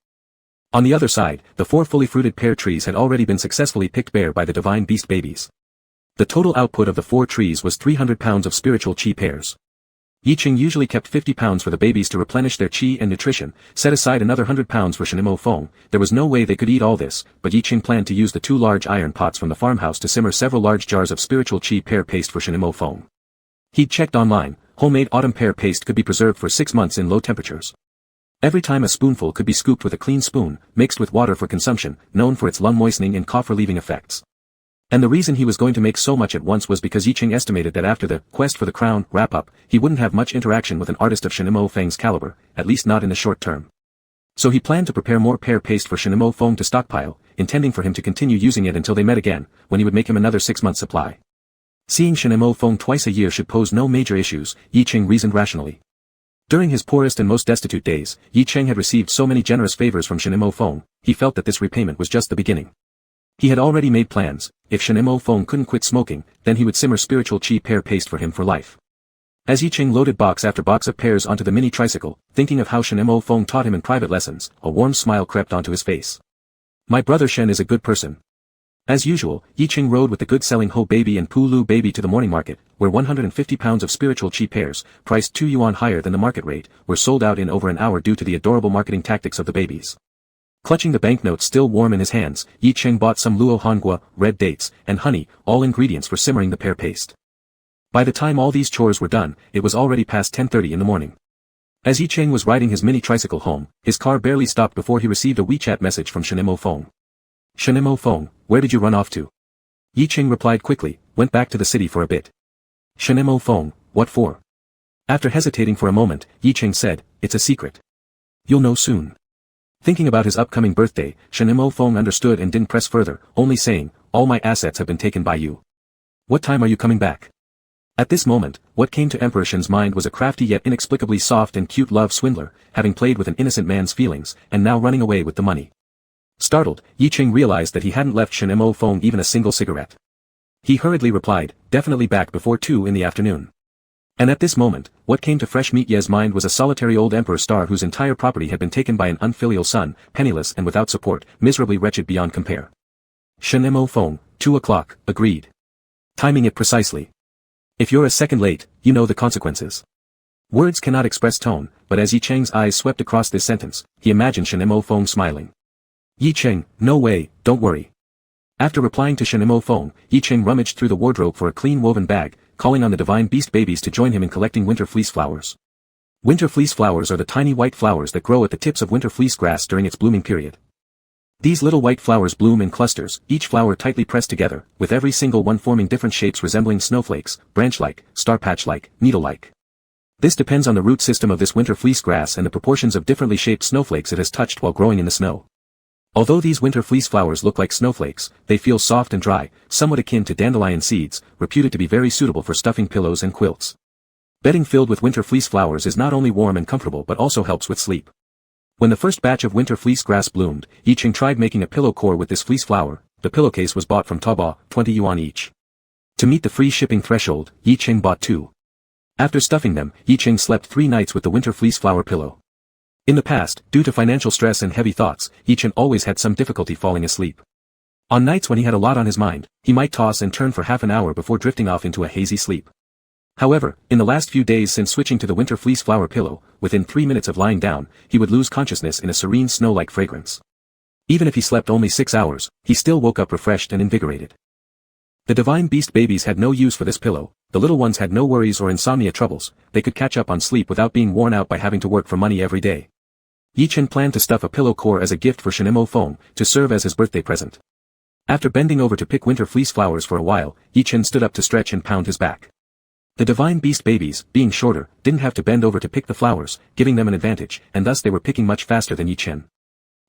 On the other side, the 4 fully fruited pear trees had already been successfully picked bare by the divine beast babies. The total output of the 4 trees was 300 pounds of spiritual chi pears. Yiqing usually kept 50 pounds for the babies to replenish their chi and nutrition, set aside another 100 pounds for Shen Mo Feng. There was no way they could eat all this, but Yiqing planned to use the 2 large iron pots from the farmhouse to simmer several large jars of spiritual chi pear paste for Shen Mo Feng. He'd checked online, homemade autumn pear paste could be preserved for 6 months in low temperatures. Every time a spoonful could be scooped with a clean spoon, mixed with water for consumption, known for its lung moistening and cough relieving effects. And the reason he was going to make so much at once was because Yiqing estimated that after the quest for the crown wrap-up, he wouldn't have much interaction with an artist of Shen Mo Feng's caliber, at least not in the short term. So he planned to prepare more pear paste for Shen Mo Feng to stockpile, intending for him to continue using it until they met again, when he would make him another 6-month supply. Seeing Shen Mo Feng twice a year should pose no major issues, Yiqing reasoned rationally. During his poorest and most destitute days, Yi Cheng had received so many generous favors from Shen Mo Feng, he felt that this repayment was just the beginning. He had already made plans. If Shen Mo Feng couldn't quit smoking, then he would simmer spiritual chi pear paste for him for life. As Yi Cheng loaded box after box of pears onto the mini tricycle, thinking of how Shen Mo Feng taught him in private lessons, a warm smile crept onto his face. My brother Shen is a good person. As usual, Yi Cheng rode with the good-selling Ho Baby and Pu Lu Baby to the morning market, where 150 pounds of spiritual chi pears, priced 2 yuan higher than the market rate, were sold out in over an hour due to the adorable marketing tactics of the babies. Clutching the banknotes still warm in his hands, Yi Cheng bought some luo hongua, red dates, and honey, all ingredients for simmering the pear paste. By the time all these chores were done, it was already past 10:30 in the morning. As Yi Cheng was riding his mini tricycle home, his car barely stopped before he received a WeChat message from Shen Mo Feng. Shen Mo Feng, where did you run off to? Yi Cheng replied quickly, went back to the city for a bit. Shen Mo Feng, what for? After hesitating for a moment, Yi Cheng said, it's a secret. You'll know soon. Thinking about his upcoming birthday, Shen Mo Feng understood and didn't press further, only saying, all my assets have been taken by you. What time are you coming back? At this moment, what came to Emperor Shen's mind was a crafty yet inexplicably soft and cute love swindler, having played with an innocent man's feelings, and now running away with the money. Startled, Yi Cheng realized that he hadn't left Shen Mo Feng even a single cigarette. He hurriedly replied, definitely back before 2 in the afternoon. And at this moment, what came to Fresh Meat Ye's mind was a solitary old emperor star whose entire property had been taken by an unfilial son, penniless and without support, miserably wretched beyond compare. Shen Mo Feng, 2 o'clock, agreed. Timing it precisely. If you're a second late, you know the consequences. Words cannot express tone, but as Yi Cheng's eyes swept across this sentence, he imagined Shen Mo Feng smiling. Yi Cheng, no way, don't worry. After replying to Shen Mo Feng, Yi Cheng rummaged through the wardrobe for a clean woven bag, calling on the divine beast babies to join him in collecting winter fleece flowers. Winter fleece flowers are the tiny white flowers that grow at the tips of winter fleece grass during its blooming period. These little white flowers bloom in clusters, each flower tightly pressed together, with every single one forming different shapes resembling snowflakes, branch-like, star-patch-like, needle-like. This depends on the root system of this winter fleece grass and the proportions of differently shaped snowflakes it has touched while growing in the snow. Although these winter fleece flowers look like snowflakes, they feel soft and dry, somewhat akin to dandelion seeds, reputed to be very suitable for stuffing pillows and quilts. Bedding filled with winter fleece flowers is not only warm and comfortable but also helps with sleep. When the first batch of winter fleece grass bloomed, Yi Cheng tried making a pillow core with this fleece flower. The pillowcase was bought from Taobao, 20 yuan each. To meet the free shipping threshold, Yi Cheng bought 2. After stuffing them, Yi Cheng slept 3 nights with the winter fleece flower pillow. In the past, due to financial stress and heavy thoughts, Yi Cheng always had some difficulty falling asleep. On nights when he had a lot on his mind, he might toss and turn for half an hour before drifting off into a hazy sleep. However, in the last few days since switching to the winter fleece flower pillow, within 3 minutes of lying down, he would lose consciousness in a serene snow-like fragrance. Even if he slept only 6 hours, he still woke up refreshed and invigorated. The divine beast babies had no use for this pillow. The little ones had no worries or insomnia troubles. They could catch up on sleep without being worn out by having to work for money every day. Yi Cheng planned to stuff a pillow core as a gift for Shen Mo Feng, to serve as his birthday present. After bending over to pick winter fleece flowers for a while, Yi Cheng stood up to stretch and pound his back. The divine beast babies, being shorter, didn't have to bend over to pick the flowers, giving them an advantage, and thus they were picking much faster than Yi Cheng.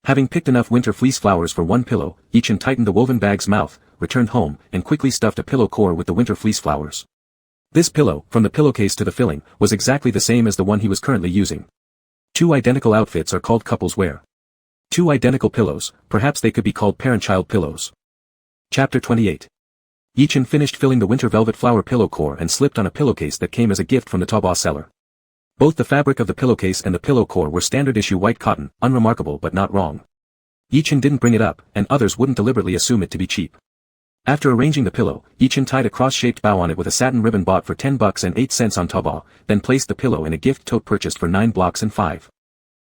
Having picked enough winter fleece flowers for one pillow, Yi Cheng tightened the woven bag's mouth, returned home, and quickly stuffed a pillow core with the winter fleece flowers. This pillow, from the pillowcase to the filling, was exactly the same as the one he was currently using. 2 identical outfits are called couples wear. 2 identical pillows, perhaps they could be called parent-child pillows. Chapter 28. Yi Cheng finished filling the winter velvet flower pillow core and slipped on a pillowcase that came as a gift from the Taobao seller. Both the fabric of the pillowcase and the pillow core were standard issue white cotton, unremarkable but not wrong. Yi Cheng didn't bring it up, and others wouldn't deliberately assume it to be cheap. After arranging the pillow, Yi Cheng tied a cross-shaped bow on it with a satin ribbon bought for 10 bucks and 8 cents on Taobao, then placed the pillow in a gift tote purchased for 9 blocks and 5.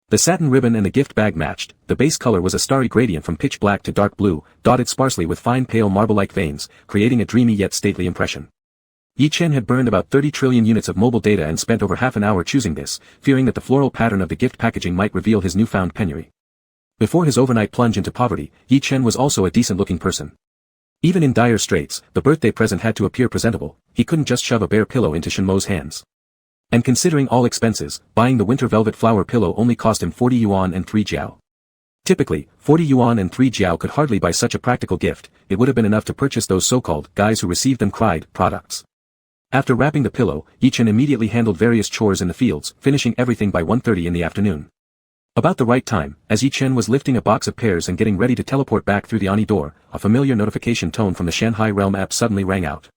The satin ribbon and the gift bag matched. The base color was a starry gradient from pitch black to dark blue, dotted sparsely with fine pale marble-like veins, creating a dreamy yet stately impression. Yi Cheng had burned about 30 trillion units of mobile data and spent over half an hour choosing this, fearing that the floral pattern of the gift packaging might reveal his newfound penury. Before his overnight plunge into poverty, Yi Cheng was also a decent-looking person. Even in dire straits, the birthday present had to appear presentable. He couldn't just shove a bare pillow into Shen Mo's hands. And considering all expenses, buying the winter velvet flower pillow only cost him 40 yuan and 3 jiao. Typically, 40 yuan and 3 jiao could hardly buy such a practical gift. It would have been enough to purchase those so-called guys who received them cried products. After wrapping the pillow, Yi-Chen immediately handled various chores in the fields, finishing everything by 1:30 in the afternoon. About the right time, as Yi-Chen was lifting a box of pears and getting ready to teleport back through the Oni door, a familiar notification tone from the Shanghai Realm app suddenly rang out.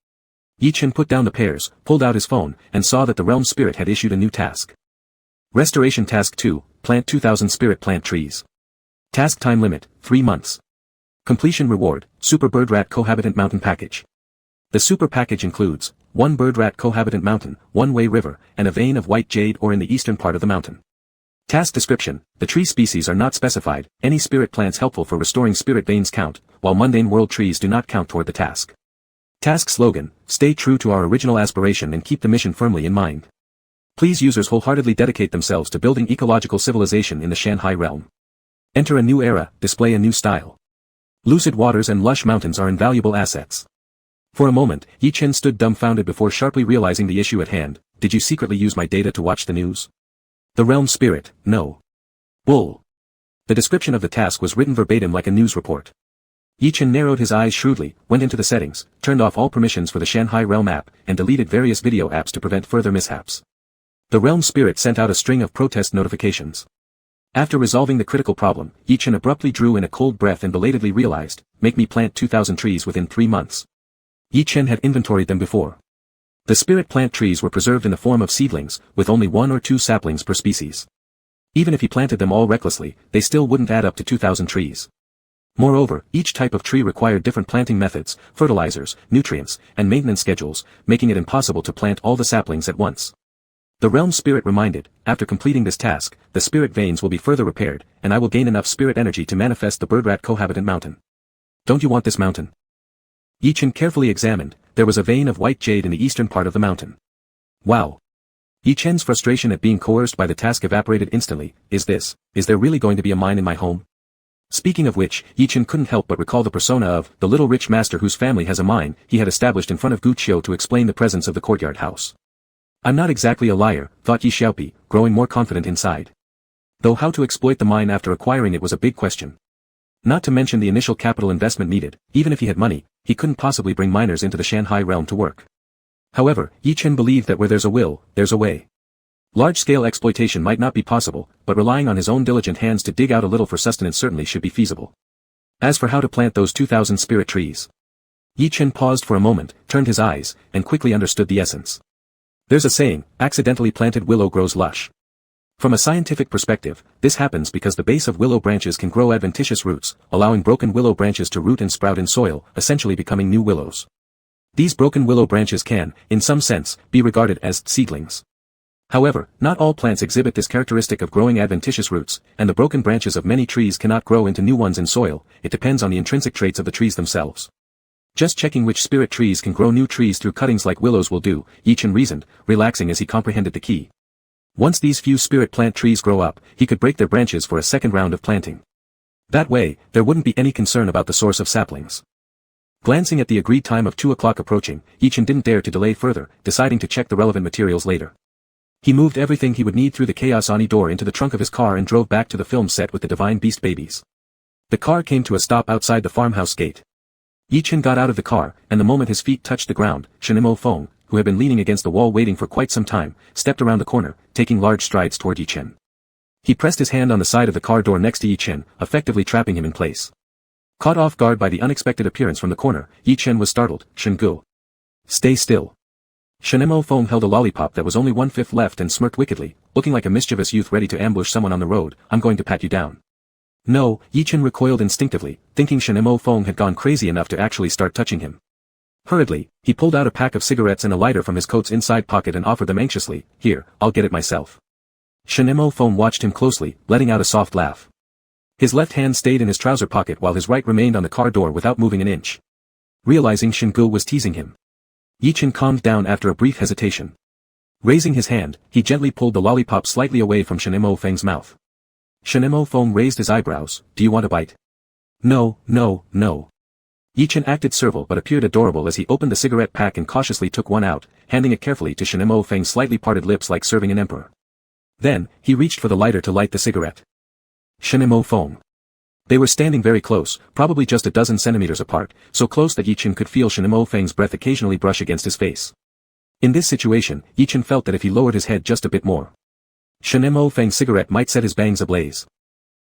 Yi-Chen put down the pears, pulled out his phone, and saw that the Realm Spirit had issued a new task. Restoration Task 2, Plant 2000 Spirit Plant Trees. Task Time Limit, 3 months. Completion Reward, Super Bird Rat Cohabitant Mountain Package. The Super Package includes 1 Bird Rat Cohabitant Mountain, 1-way river, and a vein of white jade ore in the eastern part of the mountain. Task Description, the tree species are not specified, any spirit plants helpful for restoring spirit veins count, while mundane world trees do not count toward the task. Task Slogan, stay true to our original aspiration and keep the mission firmly in mind. Please users wholeheartedly dedicate themselves to building ecological civilization in the Shanghai realm. Enter a new era, display a new style. Lucid waters and lush mountains are invaluable assets. For a moment, Yi-Chen stood dumbfounded before sharply realizing the issue at hand. Did you secretly use my data to watch the news? The realm spirit, no. Bull. The description of the task was written verbatim like a news report. Yi-Chen narrowed his eyes shrewdly, went into the settings, turned off all permissions for the Shanghai Realm app, and deleted various video apps to prevent further mishaps. The Realm Spirit sent out a string of protest notifications. After resolving the critical problem, Yi-Chen abruptly drew in a cold breath and belatedly realized, make me plant 2,000 trees within 3 months. Yi-Chen had inventoried them before. The spirit plant trees were preserved in the form of seedlings, with only 1 or 2 saplings per species. Even if he planted them all recklessly, they still wouldn't add up to 2,000 trees. Moreover, each type of tree required different planting methods, fertilizers, nutrients, and maintenance schedules, making it impossible to plant all the saplings at once. The Realm Spirit reminded, after completing this task, the spirit veins will be further repaired, and I will gain enough spirit energy to manifest the Birdrat Cohabitant Mountain. Don't you want this mountain? Yi-Chen carefully examined, there was a vein of white jade in the eastern part of the mountain. Wow. Yi-Chen's frustration at being coerced by the task evaporated instantly. Is there really going to be a mine in my home? Speaking of which, Yi-Chen couldn't help but recall the persona of the little rich master whose family has a mine he had established in front of Gu Qiu to explain the presence of the courtyard house. I'm not exactly a liar, thought Yi Xiaopi, growing more confident inside. Though how to exploit the mine after acquiring it was a big question. Not to mention the initial capital investment needed, even if he had money, he couldn't possibly bring miners into the Shanghai realm to work. However, Yi-Chen believed that where there's a will, there's a way. Large-scale exploitation might not be possible, but relying on his own diligent hands to dig out a little for sustenance certainly should be feasible. As for how to plant those 2,000 spirit trees. Yi-Chen paused for a moment, turned his eyes, and quickly understood the essence. There's a saying, accidentally planted willow grows lush. From a scientific perspective, this happens because the base of willow branches can grow adventitious roots, allowing broken willow branches to root and sprout in soil, essentially becoming new willows. These broken willow branches can, in some sense, be regarded as seedlings. However, not all plants exhibit this characteristic of growing adventitious roots, and the broken branches of many trees cannot grow into new ones in soil. It depends on the intrinsic traits of the trees themselves. Just checking which spirit trees can grow new trees through cuttings like willows will do, Yi-Chen reasoned, relaxing as he comprehended the key. Once these few spirit plant trees grow up, he could break their branches for a second round of planting. That way, there wouldn't be any concern about the source of saplings. Glancing at the agreed time of 2 o'clock approaching, Yi-Chen didn't dare to delay further, deciding to check the relevant materials later. He moved everything he would need through the Chaos Oni door into the trunk of his car and drove back to the film set with the Divine Beast babies. The car came to a stop outside the farmhouse gate. Yi-Chen got out of the car, and the moment his feet touched the ground, Shenimo Feng, who had been leaning against the wall waiting for quite some time, stepped around the corner, taking large strides toward Yi-Chen. He pressed his hand on the side of the car door next to Yi-Chen, effectively trapping him in place. Caught off guard by the unexpected appearance from the corner, Yi-Chen was startled. Shengu. Stay still. Shenimo Feng held a lollipop that was only 1/5 left and smirked wickedly, looking like a mischievous youth ready to ambush someone on the road. I'm going to pat you down. No, Yi-Chen recoiled instinctively, thinking Shenimo Feng had gone crazy enough to actually start touching him. Hurriedly, he pulled out a pack of cigarettes and a lighter from his coat's inside pocket and offered them anxiously. Here, I'll get it myself. Shenimo Feng watched him closely, letting out a soft laugh. His left hand stayed in his trouser pocket while his right remained on the car door without moving an inch. Realizing Shengu was teasing him, Yi-Chen calmed down after a brief hesitation. Raising his hand, he gently pulled the lollipop slightly away from Shenimo Feng's mouth. Shenimo Feng raised his eyebrows. Do you want a bite? No, no, no. Yi-Chen acted servile but appeared adorable as he opened the cigarette pack and cautiously took one out, handing it carefully to Shenimo Feng's slightly parted lips like serving an emperor. Then, he reached for the lighter to light the cigarette. Shenimo Feng. They were standing very close, probably just a dozen centimeters apart, so close that Yi-Chen could feel Shenimo Feng's breath occasionally brush against his face. In this situation, Yichen felt that if he lowered his head just a bit more, Shen Mo Feng's cigarette might set his bangs ablaze.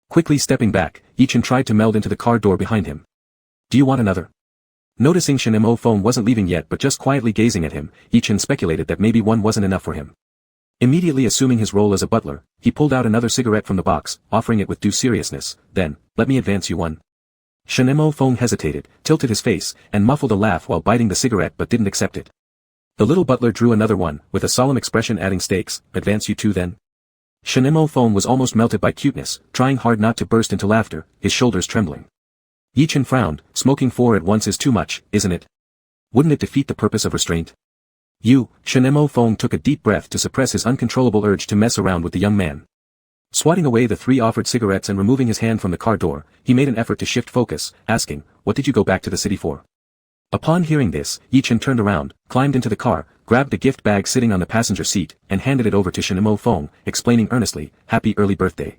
Quickly stepping back, Yichen tried to meld into the car door behind him. Do you want another? Noticing Shen Mo Feng wasn't leaving yet but just quietly gazing at him, Yichen speculated that maybe one wasn't enough for him. Immediately assuming his role as a butler, he pulled out another cigarette from the box, offering it with due seriousness. Then, let me advance you one. Shen Mo Feng hesitated, tilted his face, and muffled a laugh while biting the cigarette but didn't accept it. The little butler drew another one, with a solemn expression adding stakes. Advance you two then. Shen Mo Feng was almost melted by cuteness, trying hard not to burst into laughter, his shoulders trembling. Yichen frowned. Smoking four at once is too much, isn't it? Wouldn't it defeat the purpose of restraint? Shen Mo Feng took a deep breath to suppress his uncontrollable urge to mess around with the young man. Swatting away the three offered cigarettes and removing his hand from the car door, he made an effort to shift focus, asking, what did you go back to the city for? Upon hearing this, Yichen turned around, climbed into the car, grabbed the gift bag sitting on the passenger seat, and handed it over to Shen Mo Feng, explaining earnestly, happy early birthday.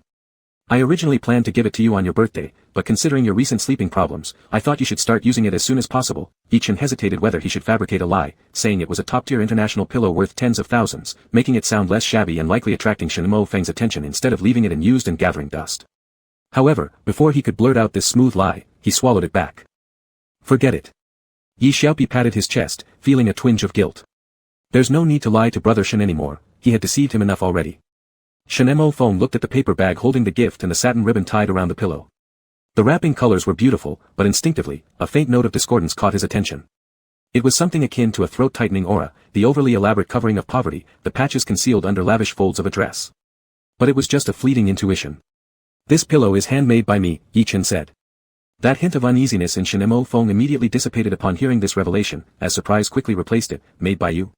I originally planned to give it to you on your birthday, but considering your recent sleeping problems, I thought you should start using it as soon as possible. Yichen hesitated whether he should fabricate a lie, saying it was a top-tier international pillow worth tens of thousands, making it sound less shabby and likely attracting Shen Mo Feng's attention instead of leaving it unused and gathering dust. However, before he could blurt out this smooth lie, he swallowed it back. Forget it. Yi Xiaopi patted his chest, feeling a twinge of guilt. There's no need to lie to brother Shen anymore, he had deceived him enough already. Shen Mo Feng looked at the paper bag holding the gift and the satin ribbon tied around the pillow. The wrapping colors were beautiful, but instinctively, a faint note of discordance caught his attention. It was something akin to a throat-tightening aura, the overly elaborate covering of poverty, the patches concealed under lavish folds of a dress. But it was just a fleeting intuition. This pillow is handmade by me, Yichen said. That hint of uneasiness in Shen Mo Feng immediately dissipated upon hearing this revelation, as surprise quickly replaced it. Made by you?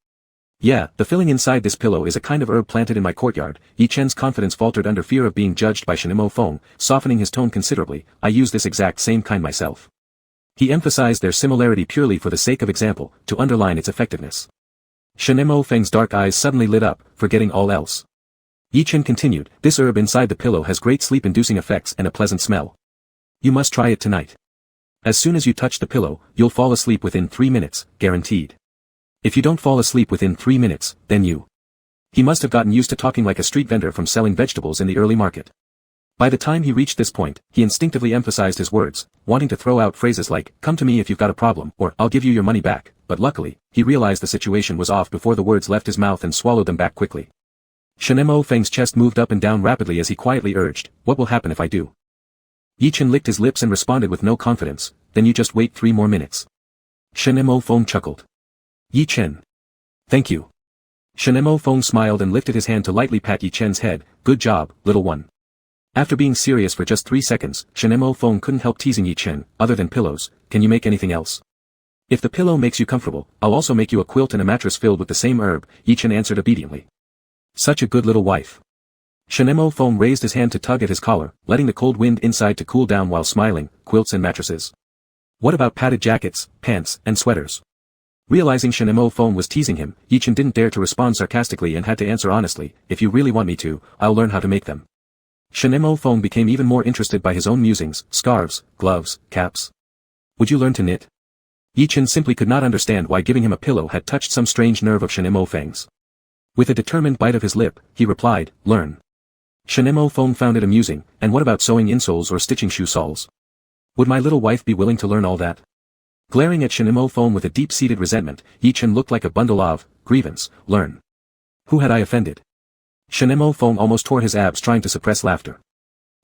Yeah, the filling inside this pillow is a kind of herb planted in my courtyard. Yichen's confidence faltered under fear of being judged by Shen Mo Feng, softening his tone considerably. I use this exact same kind myself. He emphasized their similarity purely for the sake of example, to underline its effectiveness. Shen Mo Feng's dark eyes suddenly lit up, forgetting all else. Yichen continued, this herb inside the pillow has great sleep-inducing effects and a pleasant smell. You must try it tonight. As soon as you touch the pillow, you'll fall asleep within 3 minutes, guaranteed. If you don't fall asleep within 3 minutes, then you. He must have gotten used to talking like a street vendor from selling vegetables in the early market. By the time he reached this point, he instinctively emphasized his words, wanting to throw out phrases like, come to me if you've got a problem, or I'll give you your money back, but luckily, he realized the situation was off before the words left his mouth and swallowed them back quickly. Shen Mo Feng's chest moved up and down rapidly as he quietly urged, what will happen if I do? Yichen licked his lips and responded with no confidence, then you just wait 3 more minutes. Shen Mo Feng chuckled. Yichen. Thank you. Shen Mo Feng smiled and lifted his hand to lightly pat Yichen's head, good job, little one. After being serious for just 3 seconds, Shen Mo Feng couldn't help teasing Yichen, other than pillows, can you make anything else? If the pillow makes you comfortable, I'll also make you a quilt and a mattress filled with the same herb, Yichen answered obediently. Such a good little wife. Shen Mo Feng raised his hand to tug at his collar, letting the cold wind inside to cool down while smiling, quilts and mattresses. What about padded jackets, pants, and sweaters? Realizing Shen Mo Feng was teasing him, Yichen didn't dare to respond sarcastically and had to answer honestly, if you really want me to, I'll learn how to make them. Shen Mo Feng became even more interested by his own musings, scarves, gloves, caps. Would you learn to knit? Yichen simply could not understand why giving him a pillow had touched some strange nerve of Shen Mo Feng's. With a determined bite of his lip, he replied, learn. Shen Mo Feng found it amusing, and what about sewing insoles or stitching shoe soles? Would my little wife be willing to learn all that? Glaring at Shen Mo Feng with a deep-seated resentment, Yichen looked like a bundle of grievance. Learn. Who had I offended? Shen Mo Feng almost tore his abs trying to suppress laughter.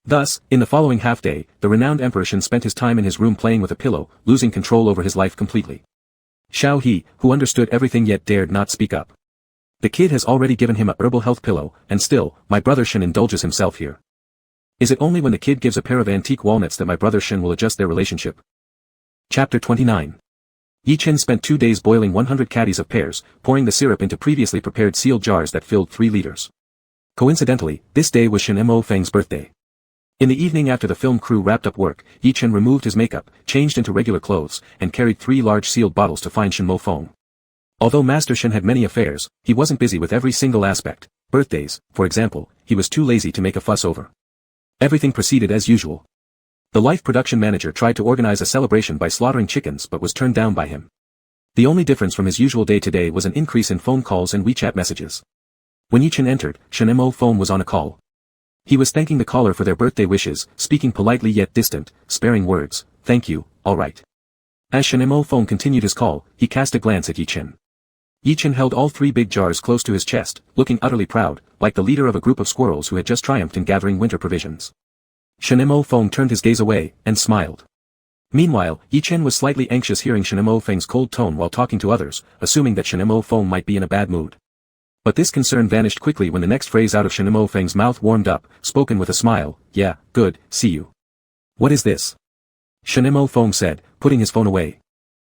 Thus, in the following half-day, the renowned Emperor Shen spent his time in his room playing with a pillow, losing control over his life completely. Xiao He, who understood everything yet dared not speak up. The kid has already given him a herbal health pillow, and still, my brother Shen indulges himself here. Is it only when the kid gives a pair of antique walnuts that my brother Shen will adjust their relationship? Chapter 29. Yichen spent 2 days boiling 100 caddies of pears, pouring the syrup into previously prepared sealed jars that filled 3 liters. Coincidentally, this day was Shen Mo Feng's birthday. In the evening after the film crew wrapped up work, Yichen removed his makeup, changed into regular clothes, and carried 3 large sealed bottles to find Shen Mo Feng. Although Master Shen had many affairs, he wasn't busy with every single aspect. Birthdays, for example, he was too lazy to make a fuss over. Everything proceeded as usual. The Life production manager tried to organize a celebration by slaughtering chickens but was turned down by him. The only difference from his usual day today was an increase in phone calls and WeChat messages. When Yi-Chen entered, Shenemo phone was on a call. He was thanking the caller for their birthday wishes, speaking politely yet distant, sparing words, "Thank you, alright." As Shenemo phone continued his call, he cast a glance at Yi-Chen. Yi-Chen held all 3 big jars close to his chest, looking utterly proud, like the leader of a group of squirrels who had just triumphed in gathering winter provisions. Shenemo phone turned his gaze away, and smiled. Meanwhile, Yi-Chen was slightly anxious hearing Shenemo Feng's cold tone while talking to others, assuming that Shenemo Feng might be in a bad mood. But this concern vanished quickly when the next phrase out of Shenemo Feng's mouth warmed up, spoken with a smile, "Yeah, good, see you." "What is this?" Shenemo Feng said, putting his phone away.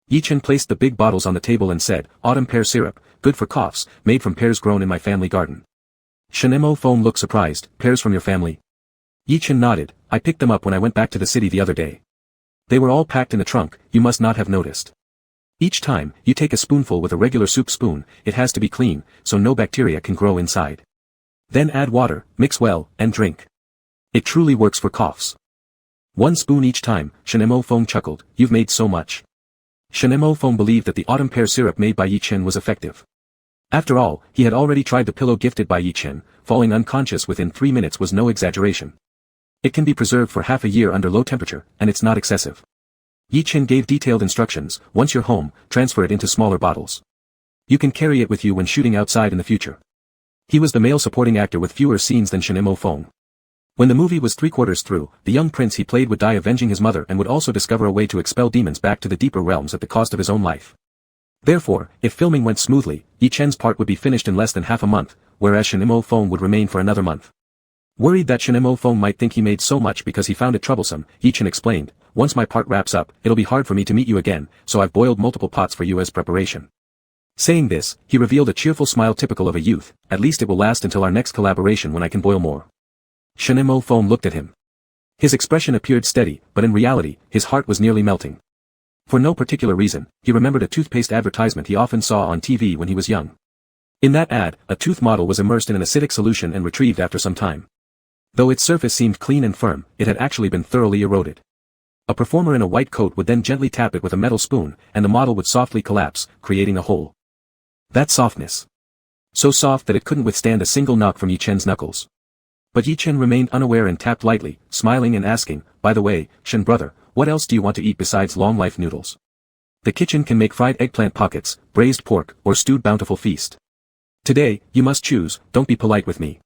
Yi-Chen placed the big bottles on the table and said, "Autumn pear syrup, good for coughs, made from pears grown in my family garden." Shenemo Feng looked surprised, "Pears from your family?" Yi-Chen nodded, "I picked them up when I went back to the city the other day. They were all packed in the trunk, you must not have noticed. Each time, you take a spoonful with a regular soup spoon, it has to be clean, so no bacteria can grow inside. Then add water, mix well, and drink. It truly works for coughs." "1 spoon each time," Shenemo Feng chuckled, "You've made so much." Shenemo Feng believed that the autumn pear syrup made by Yi-Chen was effective. After all, he had already tried the pillow gifted by Yi-Chen, falling unconscious within 3 minutes was no exaggeration. It can be preserved for half a year under low temperature, and it's not excessive. Yi-Chen gave detailed instructions, "Once you're home, transfer it into smaller bottles. You can carry it with you when shooting outside in the future." He was the male supporting actor with fewer scenes than Shenemo Feng. When the movie was 3/4 through, the young prince he played would die avenging his mother and would also discover a way to expel demons back to the deeper realms at the cost of his own life. Therefore, if filming went smoothly, Yi-Chen's part would be finished in less than half a month, whereas Shenemo Feng would remain for another month. Worried that Shenemo Feng might think he made so much because he found it troublesome, Yi-Chen explained, "Once my part wraps up, it'll be hard for me to meet you again, so I've boiled multiple pots for you as preparation." Saying this, he revealed a cheerful smile typical of a youth, "At least it will last until our next collaboration when I can boil more." Shenemo Feng looked at him. His expression appeared steady, but in reality, his heart was nearly melting. For no particular reason, he remembered a toothpaste advertisement he often saw on TV when he was young. In that ad, a tooth model was immersed in an acidic solution and retrieved after some time. Though its surface seemed clean and firm, it had actually been thoroughly eroded. A performer in a white coat would then gently tap it with a metal spoon, and the model would softly collapse, creating a hole. That softness. So soft that it couldn't withstand a single knock from Yi-Chen's knuckles. But Yi-Chen remained unaware and tapped lightly, smiling and asking, "By the way, Shen brother, what else do you want to eat besides long life noodles? The kitchen can make fried eggplant pockets, braised pork, or stewed bountiful feast. Today, you must choose, don't be polite with me."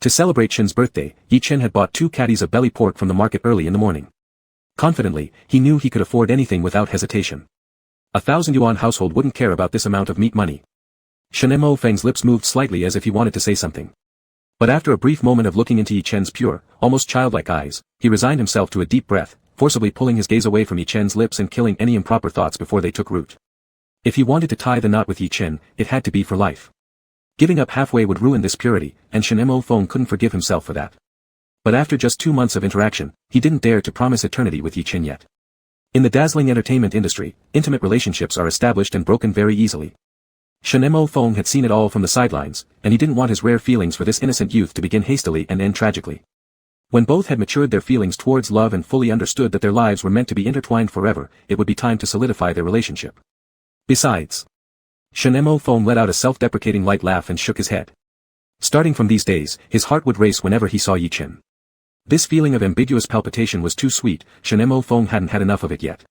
To celebrate Shen's birthday, Yi-Chen had bought 2 caddies of belly pork from the market early in the morning. Confidently, he knew he could afford anything without hesitation. 1,000 yuan household wouldn't care about this amount of meat money. Shenemo Feng's lips moved slightly as if he wanted to say something. But after a brief moment of looking into Yi-Chen's pure, almost childlike eyes, he resigned himself to a deep breath, forcibly pulling his gaze away from Yi-Chen's lips and killing any improper thoughts before they took root. If he wanted to tie the knot with Yi-Chen, it had to be for life. Giving up halfway would ruin this purity, and Shenemo Feng couldn't forgive himself for that. But after just 2 months of interaction, he didn't dare to promise eternity with Yi-Chen yet. In the dazzling entertainment industry, intimate relationships are established and broken very easily. Shenemo Feng had seen it all from the sidelines, and he didn't want his rare feelings for this innocent youth to begin hastily and end tragically. When both had matured their feelings towards love and fully understood that their lives were meant to be intertwined forever, it would be time to solidify their relationship. Besides, Shenemo Feng let out a self-deprecating light laugh and shook his head. Starting from these days, his heart would race whenever he saw Yi-Chen. This feeling of ambiguous palpitation was too sweet, Shenemo Feng hadn't had enough of it yet.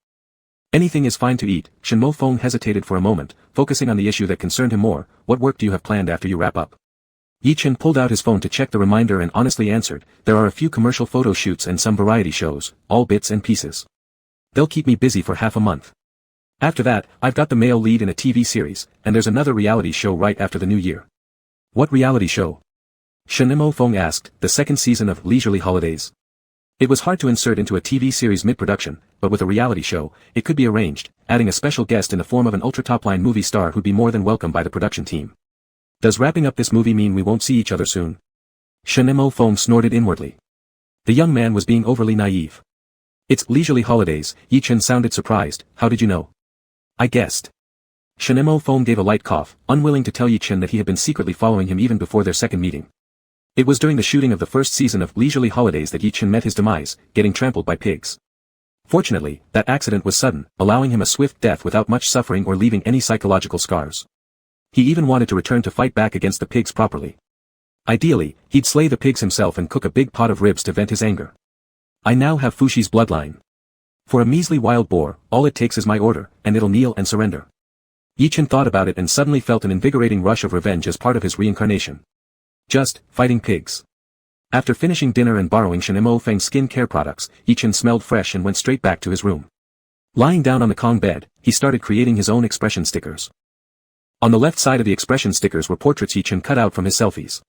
"Anything is fine to eat." Shenemo Feng hesitated for a moment, focusing on the issue that concerned him more. "What work do you have planned after you wrap up?" Yi-Chen pulled out his phone to check the reminder and honestly answered, "There are a few commercial photo shoots and some variety shows, all bits and pieces. They'll keep me busy for half a month. After that, I've got the male lead in a TV series, and there's another reality show right after the new year." "What reality show?" Shenemo Feng asked. "The 2nd season of Leisurely Holidays." It was hard to insert into a TV series mid-production, but with a reality show, it could be arranged, adding a special guest in the form of an ultra-top-line movie star who'd be more than welcome by the production team. "Does wrapping up this movie mean we won't see each other soon?" Shenemo Feng snorted inwardly. The young man was being overly naive. "It's Leisurely Holidays." Yi-Chen sounded surprised. "How did you know?" "I guessed." Shenemo Feng gave a light cough, unwilling to tell Yi-Chen that he had been secretly following him even before their second meeting. It was during the shooting of the 1st season of Leisurely Holidays that Yi-Chen met his demise, getting trampled by pigs. Fortunately, that accident was sudden, allowing him a swift death without much suffering or leaving any psychological scars. He even wanted to return to fight back against the pigs properly. Ideally, he'd slay the pigs himself and cook a big pot of ribs to vent his anger. I now have Fushi's bloodline. For a measly wild boar, all it takes is my order, and it'll kneel and surrender. Yi-Chen thought about it and suddenly felt an invigorating rush of revenge as part of his reincarnation. Just, fighting pigs. After finishing dinner and borrowing Shen Feng's skin care products, Yi-Chen smelled fresh and went straight back to his room. Lying down on the Kong bed, he started creating his own expression stickers. On the left side of the expression stickers were portraits Yi-Chen cut out from his selfies.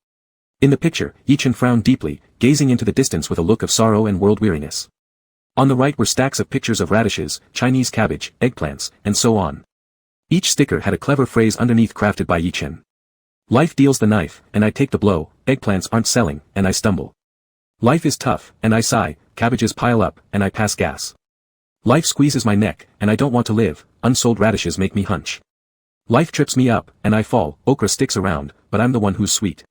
In the picture, Yi-Chen frowned deeply, gazing into the distance with a look of sorrow and world-weariness. On the right were stacks of pictures of radishes, Chinese cabbage, eggplants, and so on. Each sticker had a clever phrase underneath crafted by Yi-Chen. Life deals the knife, and I take the blow, eggplants aren't selling, and I stumble. Life is tough, and I sigh, cabbages pile up, and I pass gas. Life squeezes my neck, and I don't want to live, unsold radishes make me hunch. Life trips me up, and I fall, okra sticks around, but I'm the one who's sweet.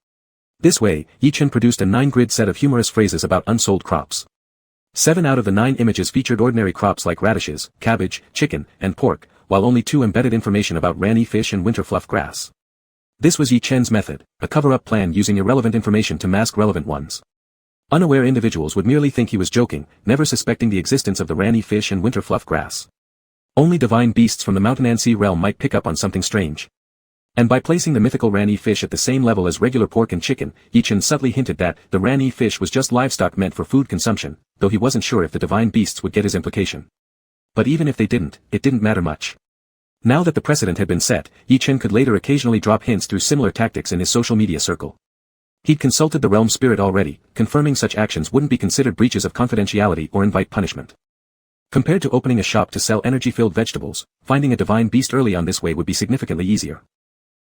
This way, Yi-Chen produced a 9-grid set of humorous phrases about unsold crops. 7 out of the 9 images featured ordinary crops like radishes, cabbage, chicken, and pork, while only 2 embedded information about ranny fish and winter fluff grass. This was Yi-Chen's method, a cover-up plan using irrelevant information to mask relevant ones. Unaware individuals would merely think he was joking, never suspecting the existence of the ranny fish and winter fluff grass. Only divine beasts from the Mountainansi realm might pick up on something strange. And by placing the mythical ranny fish at the same level as regular pork and chicken, Yi-Chen subtly hinted that the ranny fish was just livestock meant for food consumption, though he wasn't sure if the divine beasts would get his implication. But even if they didn't, it didn't matter much. Now that the precedent had been set, Yi-Chen could later occasionally drop hints through similar tactics in his social media circle. He'd consulted the realm spirit already, confirming such actions wouldn't be considered breaches of confidentiality or invite punishment. Compared to opening a shop to sell energy-filled vegetables, finding a divine beast early on this way would be significantly easier.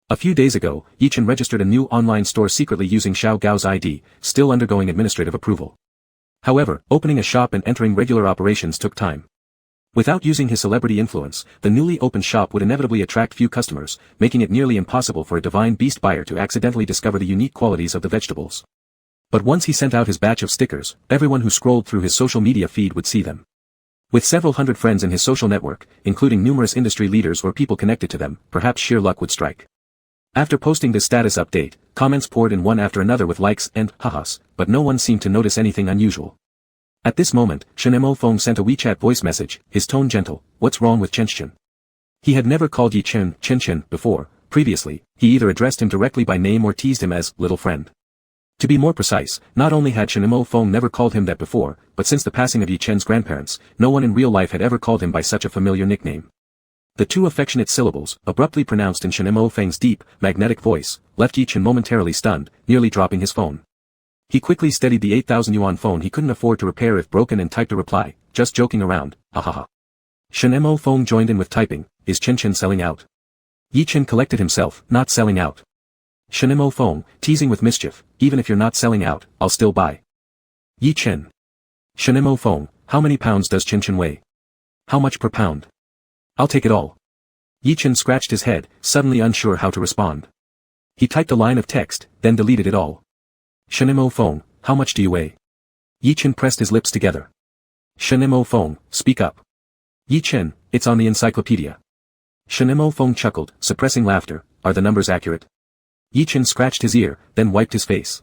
A few days ago, Yi-Chen registered a new online store secretly using Xiao Gao's ID, still undergoing administrative approval. However, opening a shop and entering regular operations took time. Without using his celebrity influence, the newly opened shop would inevitably attract few customers, making it nearly impossible for a divine beast buyer to accidentally discover the unique qualities of the vegetables. But once he sent out his batch of stickers, everyone who scrolled through his social media feed would see them. With several hundred friends in his social network, including numerous industry leaders or people connected to them, perhaps sheer luck would strike. After posting this status update, comments poured in one after another with likes and hahas, but no one seemed to notice anything unusual. At this moment, Shen Feng sent a WeChat voice message, his tone gentle. What's wrong with Chen? He had never called Yi-Chen Chen before. Previously, he either addressed him directly by name or teased him as little friend. To be more precise, not only had Shen Feng never called him that before, but since the passing of Yi-Chen's grandparents, no one in real life had ever called him by such a familiar nickname. The 2 affectionate syllables, abruptly pronounced in Shen Feng's deep, magnetic voice, left Yi-Chen momentarily stunned, nearly dropping his phone. He quickly steadied the 8,000 yuan phone he couldn't afford to repair if broken and typed a reply, just joking around, hahaha. Shen Feng joined in with typing, is Chen selling out? Yi-Chen collected himself, not selling out. Shen Feng, teasing with mischief, even if you're not selling out, I'll still buy. Yi-Chen. Shen Feng, how many pounds does Chen weigh? How much per pound? I'll take it all. Yi-Chen scratched his head, suddenly unsure how to respond. He typed a line of text, then deleted it all. Shen Feng, how much do you weigh? Yi-Chen pressed his lips together. Shen Feng, speak up. Yi-Chen, it's on the encyclopedia. Shen Feng chuckled, suppressing laughter, are the numbers accurate? Yi-Chen scratched his ear, then wiped his face.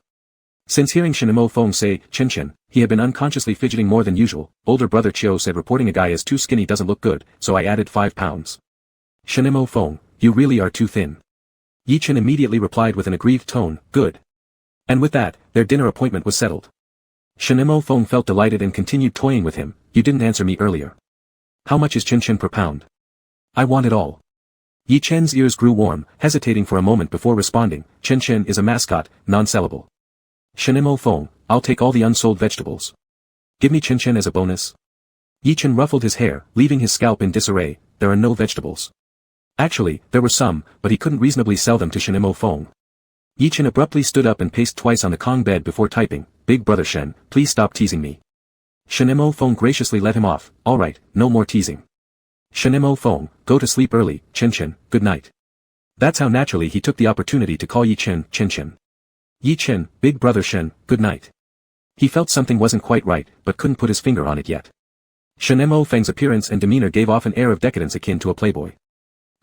Since hearing Shen Feng say, Chen, he had been unconsciously fidgeting more than usual. Older brother Chiu said reporting a guy as too skinny doesn't look good, so I added 5 pounds. Shen Feng, you really are too thin. Yi-Chen immediately replied with an aggrieved tone, good. And with that, their dinner appointment was settled. Shen Feng felt delighted and continued toying with him, you didn't answer me earlier. How much is Chen per pound? I want it all. Yi-Chen's ears grew warm, hesitating for a moment before responding, Chen is a mascot, non-sellable. Shen Feng, I'll take all the unsold vegetables. Give me Chen as a bonus. Yi-Chen ruffled his hair, leaving his scalp in disarray, there are no vegetables. Actually, there were some, but he couldn't reasonably sell them to Shen Feng. Yi-Chen abruptly stood up and paced twice on the Kong bed before typing, Big brother Shen, please stop teasing me. Shen Feng graciously let him off, alright, no more teasing. Shen Feng, go to sleep early, Chen, good night. That's how naturally he took the opportunity to call Yi-Chen Chen. Yi-Chen, big brother Shen, good night. He felt something wasn't quite right, but couldn't put his finger on it yet. Shen Mo Feng's appearance and demeanor gave off an air of decadence akin to a playboy.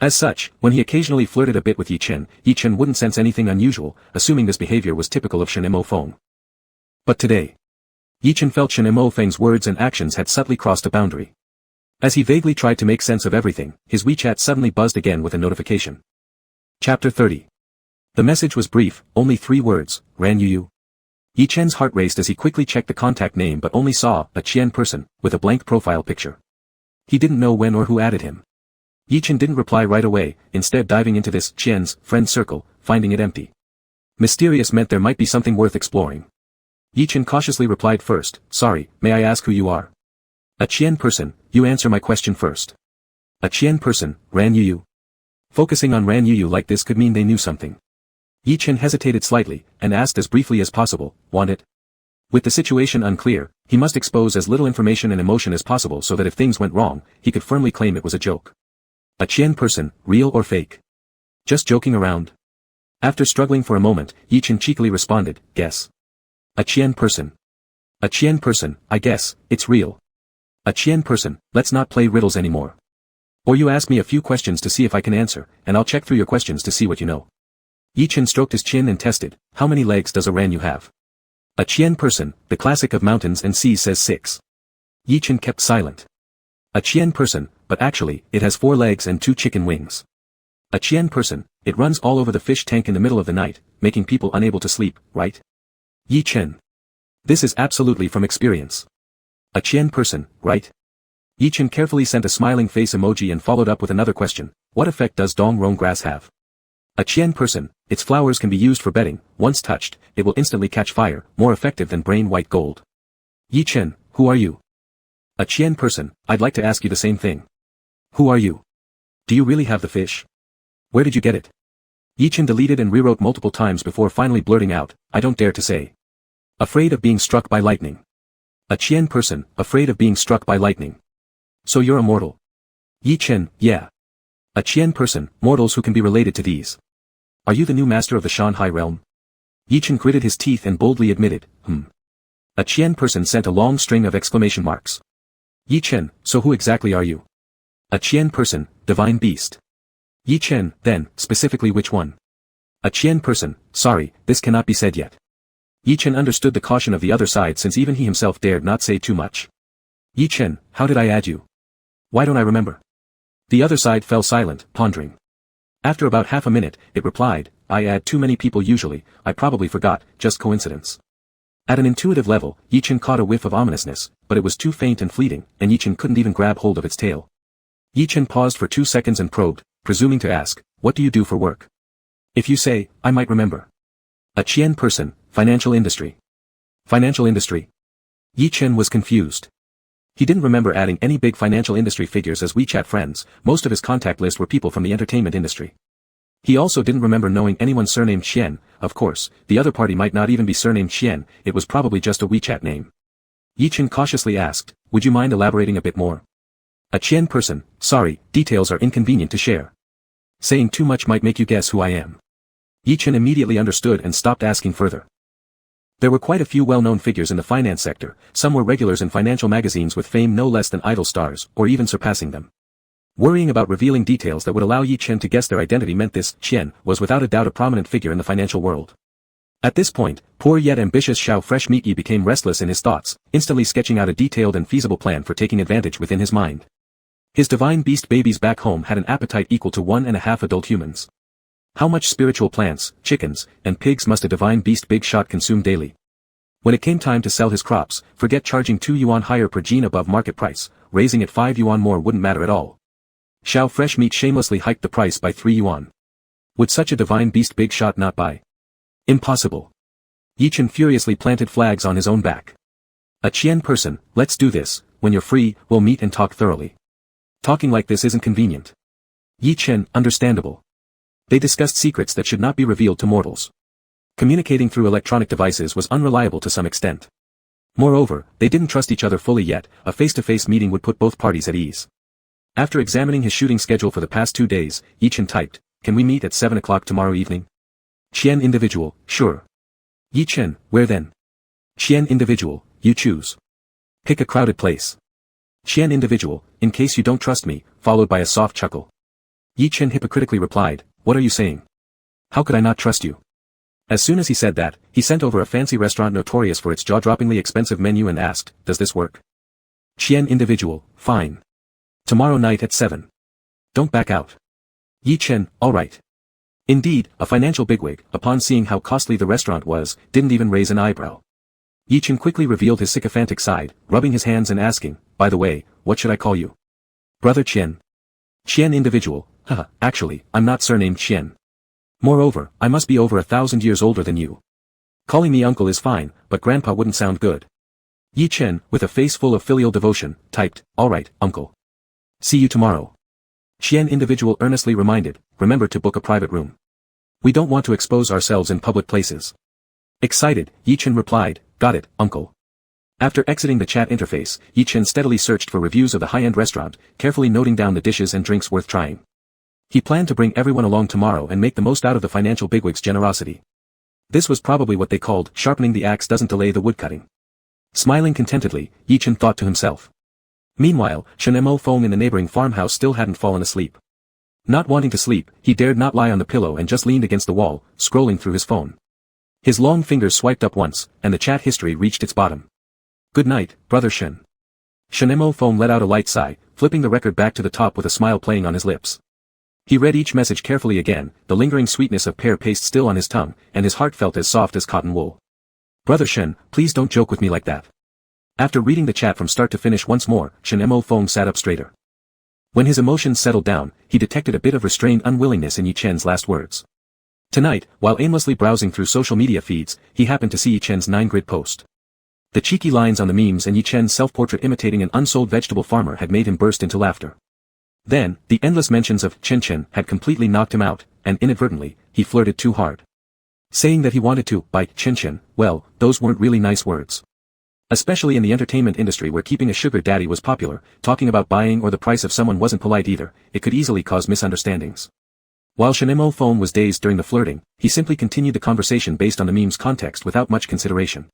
As such, when he occasionally flirted a bit with Yi Chen wouldn't sense anything unusual, assuming this behavior was typical of Shen Mo Feng. But today, Yi Chen felt Shen Mo Feng's words and actions had subtly crossed a boundary. As he vaguely tried to make sense of everything, his WeChat suddenly buzzed again with a notification. Chapter 30. The message was brief, only 3 words, Ran Yu. Yi Chen's heart raced as he quickly checked the contact name but only saw a Qian person, with a blank profile picture. He didn't know when or who added him. Yi Chen didn't reply right away, instead diving into this Qian's friend circle, finding it empty. Mysterious meant there might be something worth exploring. Yi Chen cautiously replied first, sorry, may I ask who you are? A Qian person, you answer my question first. A Qian person, Ran Yu. Focusing on Ran Yu like this could mean they knew something. Yi Chen hesitated slightly, and asked as briefly as possible, want it? With the situation unclear, he must expose as little information and emotion as possible so that if things went wrong, he could firmly claim it was a joke. A Qian person, real or fake? Just joking around? After struggling for a moment, Yi Chen cheekily responded, guess. A Qian person. A Qian person, I guess, it's real. A Qian person, let's not play riddles anymore. Or you ask me a few questions to see if I can answer, and I'll check through your questions to see what you know. Yi Chen stroked his chin and tested, how many legs does a Ran Yu have? A Qian person, the classic of mountains and seas says 6. Yi Chen kept silent. A Qian person, but actually, it has 4 legs and 2 chicken wings. A Qian person, it runs all over the fish tank in the middle of the night, making people unable to sleep, right? Yi Chen. This is absolutely from experience. A Qian person, right? Yi Chen carefully sent a smiling face emoji and followed up with another question, what effect does dong rong grass have? A Qian person, its flowers can be used for bedding, once touched, it will instantly catch fire, more effective than brain white gold. Yi Chen, who are you? A Qian person, I'd like to ask you the same thing. Who are you? Do you really have the fish? Where did you get it? Yi Chen deleted and rewrote multiple times before finally blurting out, I don't dare to say. Afraid of being struck by lightning. A Qian person, afraid of being struck by lightning. So you're a mortal. Yi Chen, yeah. A Qian person, mortals who can be related to these. Are you the new master of the Shanhai realm? Yi Chen gritted his teeth and boldly admitted, A Qian person sent a long string of exclamation marks. Yi Chen, so who exactly are you? A Qian person, divine beast. Yi Chen, then, specifically which one? A Qian person, sorry, this cannot be said yet. Yi Chen understood the caution of the other side since even he himself dared not say too much. Yi Chen, how did I add you? Why don't I remember? The other side fell silent, pondering. After about half a minute, it replied, I add too many people usually, I probably forgot, just coincidence. At an intuitive level, Yi Chen caught a whiff of ominousness, but it was too faint and fleeting, and Yi Chen couldn't even grab hold of its tail. Yi Chen paused for 2 seconds and probed, presuming to ask, what do you do for work? If you say, I might remember. A Qian person, financial industry. Financial industry? Yi Chen was confused. He didn't remember adding any big financial industry figures as WeChat friends, most of his contact list were people from the entertainment industry. He also didn't remember knowing anyone surnamed Qian, of course, the other party might not even be surnamed Qian, it was probably just a WeChat name. Yi Chen cautiously asked, would you mind elaborating a bit more? A Qian person, sorry, details are inconvenient to share. Saying too much might make you guess who I am. Yi Chen immediately understood and stopped asking further. There were quite a few well-known figures in the finance sector, some were regulars in financial magazines with fame no less than idol stars, or even surpassing them. Worrying about revealing details that would allow Yi Chen to guess their identity meant this Qian was without a doubt a prominent figure in the financial world. At this point, poor yet ambitious Xiao Fresh Meat Yi became restless in his thoughts, instantly sketching out a detailed and feasible plan for taking advantage within his mind. His divine beast babies back home had an appetite equal to 1.5 adult humans. How much spiritual plants, chickens, and pigs must a divine beast big shot consume daily? When it came time to sell his crops, forget charging 2 yuan higher per gene above market price, raising it 5 yuan more wouldn't matter at all. Xiao Fresh Meat shamelessly hiked the price by 3 yuan. Would such a divine beast big shot not buy? Impossible. Yi Chen furiously planted flags on his own back. A Qian person, let's do this, when you're free, we'll meet and talk thoroughly. Talking like this isn't convenient. Yi Chen, understandable. They discussed secrets that should not be revealed to mortals. Communicating through electronic devices was unreliable to some extent. Moreover, they didn't trust each other fully yet, a face-to-face meeting would put both parties at ease. After examining his shooting schedule for the past 2 days, Yi Chen typed, can we meet at 7 o'clock tomorrow evening? Qian individual, sure. Yi Chen, where then? Qian individual, you choose. Pick a crowded place. Qian individual, in case you don't trust me, followed by a soft chuckle. Yi Chen hypocritically replied, what are you saying? How could I not trust you? As soon as he said that, he sent over a fancy restaurant notorious for its jaw-droppingly expensive menu and asked, does this work? Qian individual, fine. Tomorrow night at 7. Don't back out. Yi Chen, alright. Indeed, a financial bigwig, upon seeing how costly the restaurant was, didn't even raise an eyebrow. Yi Chen quickly revealed his sycophantic side, rubbing his hands and asking, by the way, what should I call you? Brother Qian. Qian individual, haha, actually, I'm not surnamed Qian. Moreover, I must be over 1,000 years older than you. Calling me uncle is fine, but grandpa wouldn't sound good. Yi Chen, with a face full of filial devotion, typed, alright, uncle. See you tomorrow. Qian individual earnestly reminded, remember to book a private room. We don't want to expose ourselves in public places. Excited, Yi Chen replied, got it, uncle. After exiting the chat interface, Yi Chen steadily searched for reviews of the high-end restaurant, carefully noting down the dishes and drinks worth trying. He planned to bring everyone along tomorrow and make the most out of the financial bigwig's generosity. This was probably what they called, sharpening the axe doesn't delay the woodcutting. Smiling contentedly, Yi Chen thought to himself. Meanwhile, Shen Mo Feng in the neighboring farmhouse still hadn't fallen asleep. Not wanting to sleep, he dared not lie on the pillow and just leaned against the wall, scrolling through his phone. His long fingers swiped up once, and the chat history reached its bottom. Good night, brother Shen. Shen Mo Feng let out a light sigh, flipping the record back to the top with a smile playing on his lips. He read each message carefully again, the lingering sweetness of pear paste still on his tongue, and his heart felt as soft as cotton wool. Brother Shen, please don't joke with me like that. After reading the chat from start to finish once more, Shen Mo Feng sat up straighter. When his emotions settled down, he detected a bit of restrained unwillingness in Yi Chen's last words. Tonight, while aimlessly browsing through social media feeds, he happened to see Yi Chen's 9-grid post. The cheeky lines on the memes and Yi Chen's self-portrait imitating an unsold vegetable farmer had made him burst into laughter. Then, the endless mentions of Chen had completely knocked him out, and inadvertently, he flirted too hard. Saying that he wanted to buy Chen, well, those weren't really nice words. Especially in the entertainment industry where keeping a sugar daddy was popular, talking about buying or the price of someone wasn't polite either, it could easily cause misunderstandings. While Shen Mo Feng was dazed during the flirting, he simply continued the conversation based on the meme's context without much consideration.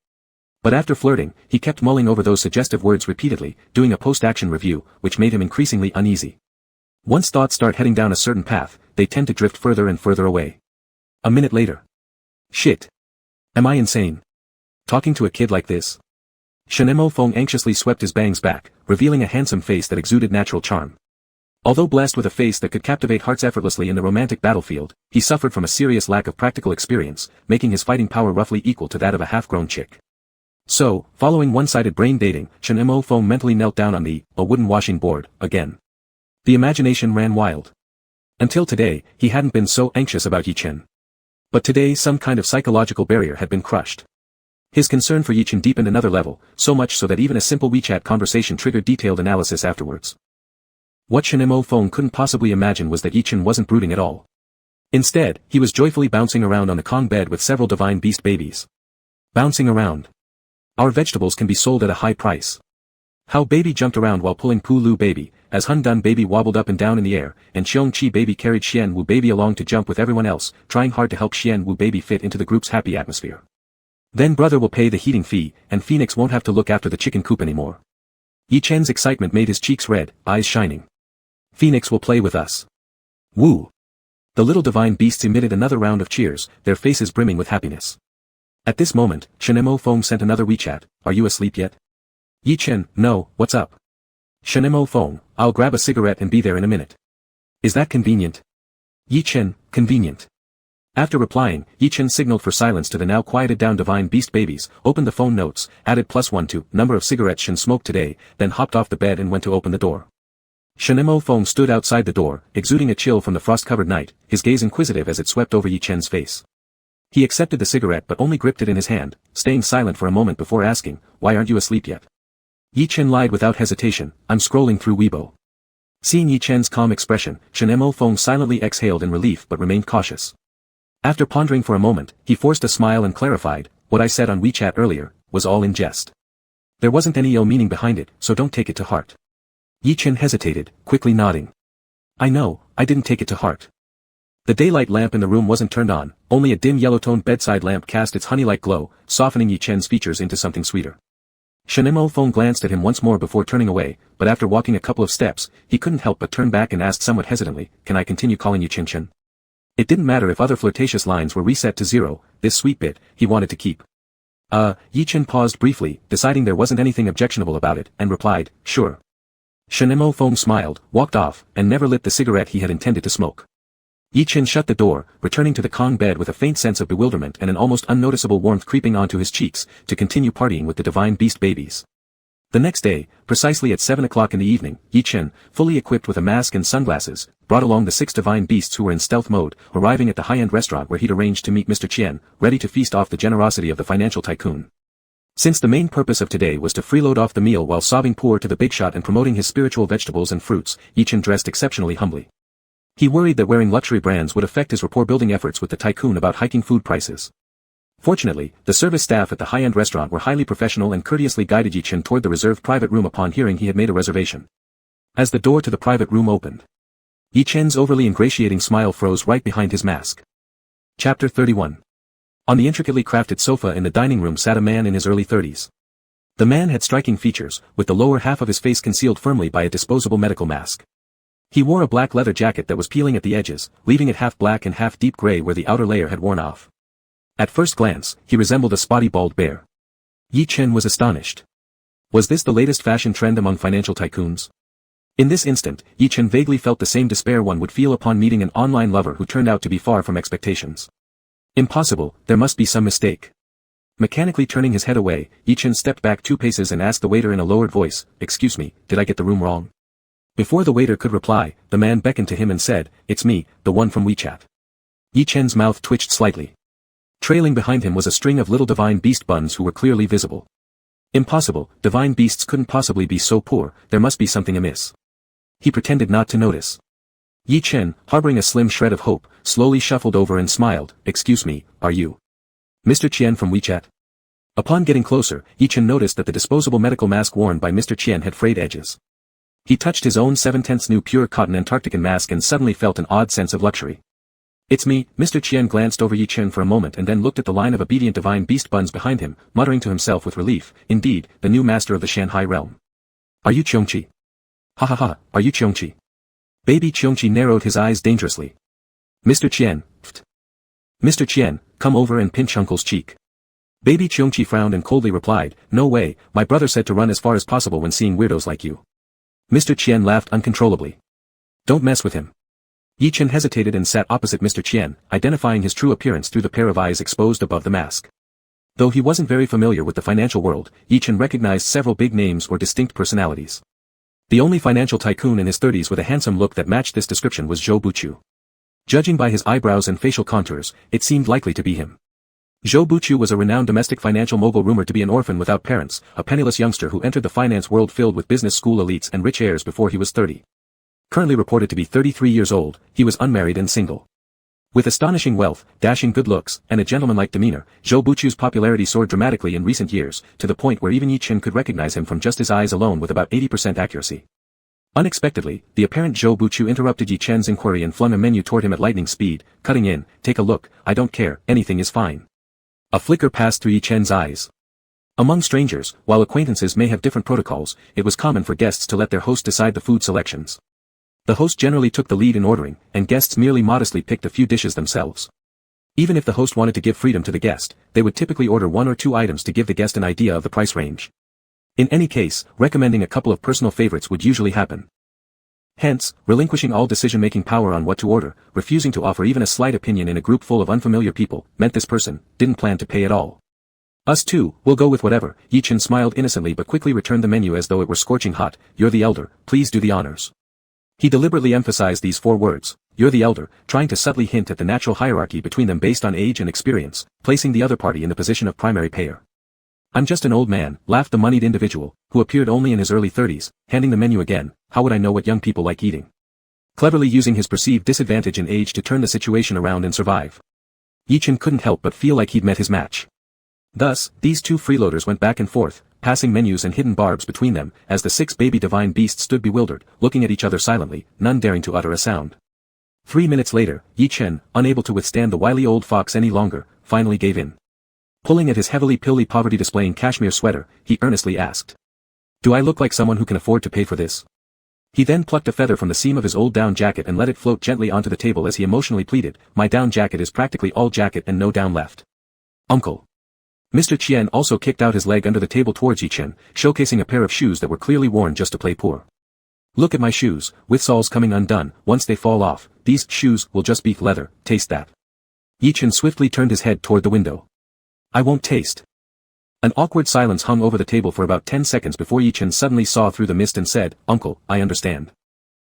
But after flirting, he kept mulling over those suggestive words repeatedly, doing a post-action review, which made him increasingly uneasy. Once thoughts start heading down a certain path, they tend to drift further and further away. A minute later. Shit. Am I insane? Talking to a kid like this? Shen Mo Feng anxiously swept his bangs back, revealing a handsome face that exuded natural charm. Although blessed with a face that could captivate hearts effortlessly in the romantic battlefield, he suffered from a serious lack of practical experience, making his fighting power roughly equal to that of a half-grown chick. So, following one-sided brain dating, Shen Mo Feng mentally knelt down on a wooden washing board, again. The imagination ran wild. Until today, he hadn't been so anxious about Yi Chen. But today some kind of psychological barrier had been crushed. His concern for Yi Chen deepened another level, so much so that even a simple WeChat conversation triggered detailed analysis afterwards. What Shen Mo Feng couldn't possibly imagine was that Yi Chen wasn't brooding at all. Instead, he was joyfully bouncing around on the Kong bed with several divine beast babies. Bouncing around. Our vegetables can be sold at a high price. How baby jumped around while pulling Pu Lu baby, as Hun Dun baby wobbled up and down in the air, and Xiong Qi baby carried Xian Wu baby along to jump with everyone else, trying hard to help Xian Wu baby fit into the group's happy atmosphere. Then brother will pay the heating fee, and Phoenix won't have to look after the chicken coop anymore. Yi Chen's excitement made his cheeks red, eyes shining. Phoenix will play with us. Woo! The little divine beasts emitted another round of cheers, their faces brimming with happiness. At this moment, Shen Mo Feng sent another WeChat, are you asleep yet? Yi Chen, no, what's up? Shen Mo Feng, I'll grab a cigarette and be there in a minute. Is that convenient? Yi Chen, convenient. After replying, Yi Chen signaled for silence to the now quieted down divine beast babies, opened the phone notes, added +1 to number of cigarettes Shen smoked today, then hopped off the bed and went to open the door. Shen Mo Feng stood outside the door, exuding a chill from the frost-covered night, his gaze inquisitive as it swept over Yi Chen's face. He accepted the cigarette but only gripped it in his hand, staying silent for a moment before asking, why aren't you asleep yet? Yi Chen lied without hesitation, I'm scrolling through Weibo. Seeing Yi Chen's calm expression, Shen Mo Feng silently exhaled in relief but remained cautious. After pondering for a moment, he forced a smile and clarified, what I said on WeChat earlier, was all in jest. There wasn't any ill meaning behind it, so don't take it to heart. Yi Chen hesitated, quickly nodding. I know, I didn't take it to heart. The daylight lamp in the room wasn't turned on, only a dim yellow-toned bedside lamp cast its honey-like glow, softening Yi Chen's features into something sweeter. Shanemo Feng glanced at him once more before turning away, but after walking a couple of steps, he couldn't help but turn back and asked somewhat hesitantly, "Can I continue calling you Chin Chin?" It didn't matter if other flirtatious lines were reset to zero, this sweet bit, he wanted to keep. Yi Chen paused briefly, deciding there wasn't anything objectionable about it, and replied, "Sure." Shanemo Feng smiled, walked off, and never lit the cigarette he had intended to smoke. Yi Chen shut the door, returning to the Kong bed with a faint sense of bewilderment and an almost unnoticeable warmth creeping onto his cheeks, to continue partying with the divine beast babies. The next day, precisely at 7 o'clock in the evening, Yi Chen, fully equipped with a mask and sunglasses, brought along the 6 divine beasts who were in stealth mode, arriving at the high-end restaurant where he'd arranged to meet Mr. Qian, ready to feast off the generosity of the financial tycoon. Since the main purpose of today was to freeload off the meal while sobbing poor to the big shot and promoting his spiritual vegetables and fruits, Yi Chen dressed exceptionally humbly. He worried that wearing luxury brands would affect his rapport-building efforts with the tycoon about hiking food prices. Fortunately, the service staff at the high-end restaurant were highly professional and courteously guided Yi Chen toward the reserved private room upon hearing he had made a reservation. As the door to the private room opened, Yi Chen's overly ingratiating smile froze right behind his mask. Chapter 31. On the intricately crafted sofa in the dining room sat a man in his early 30s. The man had striking features, with the lower half of his face concealed firmly by a disposable medical mask. He wore a black leather jacket that was peeling at the edges, leaving it half black and half deep gray where the outer layer had worn off. At first glance, he resembled a spotty bald bear. Yi Chen was astonished. Was this the latest fashion trend among financial tycoons? In this instant, Yi Chen vaguely felt the same despair one would feel upon meeting an online lover who turned out to be far from expectations. Impossible, there must be some mistake. Mechanically turning his head away, Yi Chen stepped back 2 paces and asked the waiter in a lowered voice, "Excuse me, did I get the room wrong?" Before the waiter could reply, the man beckoned to him and said, "It's me, the one from WeChat." Yi Chen's mouth twitched slightly. Trailing behind him was a string of little divine beast buns who were clearly visible. Impossible, divine beasts couldn't possibly be so poor, there must be something amiss. He pretended not to notice. Yi Chen, harboring a slim shred of hope, slowly shuffled over and smiled, "Excuse me, are you Mr. Qian from WeChat?" Upon getting closer, Yi Chen noticed that the disposable medical mask worn by Mr. Qian had frayed edges. He touched his own 7/10 new pure cotton Antarctican mask and suddenly felt an odd sense of luxury. "It's me." Mr. Qian glanced over Yi Chen for a moment and then looked at the line of obedient divine beast buns behind him, muttering to himself with relief, "Indeed, the new master of the Shanghai realm. Are you Qiongqi? Ha ha ha, are you Qiongqi?" Baby Qiongqi narrowed his eyes dangerously. "Mr. Qian, pft. Mr. Qian, come over and pinch uncle's cheek." Baby Qiongqi frowned and coldly replied, "No way, my brother said to run as far as possible when seeing weirdos like you." Mr. Qian laughed uncontrollably. "Don't mess with him." Yi Chen hesitated and sat opposite Mr. Qian, identifying his true appearance through the pair of eyes exposed above the mask. Though he wasn't very familiar with the financial world, Yi Chen recognized several big names or distinct personalities. The only financial tycoon in his 30s with a handsome look that matched this description was Zhou Buqiu. Judging by his eyebrows and facial contours, it seemed likely to be him. Zhou Buqiu was a renowned domestic financial mogul rumored to be an orphan without parents, a penniless youngster who entered the finance world filled with business school elites and rich heirs before he was 30. Currently reported to be 33 years old, he was unmarried and single. With astonishing wealth, dashing good looks, and a gentlemanlike demeanor, Zhou Buqiu's popularity soared dramatically in recent years, to the point where even Yi Chen could recognize him from just his eyes alone with about 80% accuracy. Unexpectedly, the apparent Zhou Buqiu interrupted Yi Chen's inquiry and flung a menu toward him at lightning speed, cutting in, "Take a look, I don't care, anything is fine." A flicker passed through Yi Chen's eyes. Among strangers, while acquaintances may have different protocols, it was common for guests to let their host decide the food selections. The host generally took the lead in ordering, and guests merely modestly picked a few dishes themselves. Even if the host wanted to give freedom to the guest, they would typically order 1 or 2 items to give the guest an idea of the price range. In any case, recommending a couple of personal favorites would usually happen. Hence, relinquishing all decision-making power on what to order, refusing to offer even a slight opinion in a group full of unfamiliar people, meant this person didn't plan to pay at all. "Us too, we'll go with whatever." Yi Chen smiled innocently but quickly returned the menu as though it were scorching hot. "You're the elder, please do the honors." He deliberately emphasized these 4 words, "You're the elder," trying to subtly hint at the natural hierarchy between them based on age and experience, placing the other party in the position of primary payer. "I'm just an old man," laughed the moneyed individual, who appeared only in his early 30s, handing the menu again. "How would I know what young people like eating?" Cleverly using his perceived disadvantage in age to turn the situation around and survive. Yi Chen couldn't help but feel like he'd met his match. Thus, these 2 freeloaders went back and forth, passing menus and hidden barbs between them, as the 6 baby divine beasts stood bewildered, looking at each other silently, none daring to utter a sound. 3 minutes later, Yi Chen, unable to withstand the wily old fox any longer, finally gave in. Pulling at his heavily pilly poverty-displaying cashmere sweater, he earnestly asked. Do I look like someone who can afford to pay for this? He then plucked a feather from the seam of his old down jacket and let it float gently onto the table as he emotionally pleaded, my down jacket is practically all jacket and no down left. Uncle. Mr. Qian also kicked out his leg under the table towards Yi Chen, showcasing a pair of shoes that were clearly worn just to play poor. Look at my shoes, with soles coming undone, once they fall off, these shoes will just beat leather, taste that. Yi Chen swiftly turned his head toward the window. I won't taste. An awkward silence hung over the table for about 10 seconds before Yi Chen suddenly saw through the mist and said, Uncle, I understand.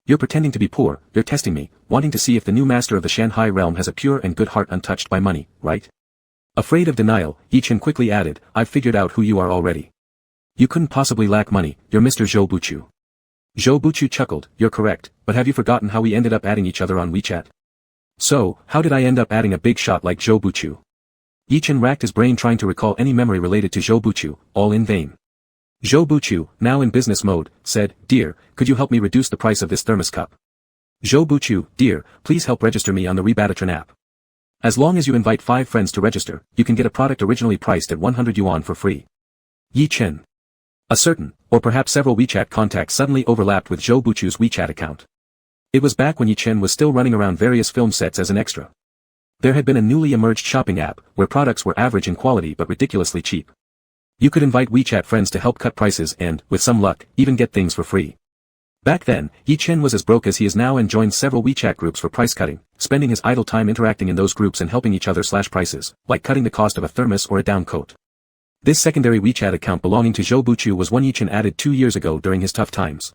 You're pretending to be poor, you're testing me, wanting to see if the new master of the Shanghai realm has a pure and good heart untouched by money, right? Afraid of denial, Yi Chen quickly added, I've figured out who you are already. You couldn't possibly lack money, you're Mr. Zhou Buchu. Zhou Buchu chuckled, you're correct, but have you forgotten how we ended up adding each other on WeChat? So, how did I end up adding a big shot like Zhou Buchu? Yi Chen racked his brain trying to recall any memory related to Zhou Buchu, all in vain. Zhou Buchu, now in business mode, said, Dear, could you help me reduce the price of this thermos cup? Zhou Buchu, dear, please help register me on the Rebatatron app. As long as you invite 5 friends to register, you can get a product originally priced at 100 yuan for free. Yi Chen. A certain, or perhaps several WeChat contacts suddenly overlapped with Zhou Buchu's WeChat account. It was back when Yi Chen was still running around various film sets as an extra. There had been a newly emerged shopping app, where products were average in quality but ridiculously cheap. You could invite WeChat friends to help cut prices and, with some luck, even get things for free. Back then, Yi Chen was as broke as he is now and joined several WeChat groups for price cutting, spending his idle time interacting in those groups and helping each other slash prices, like cutting the cost of a thermos or a down coat. This secondary WeChat account belonging to Zhou Buchu was one Yi Chen added 2 years ago during his tough times.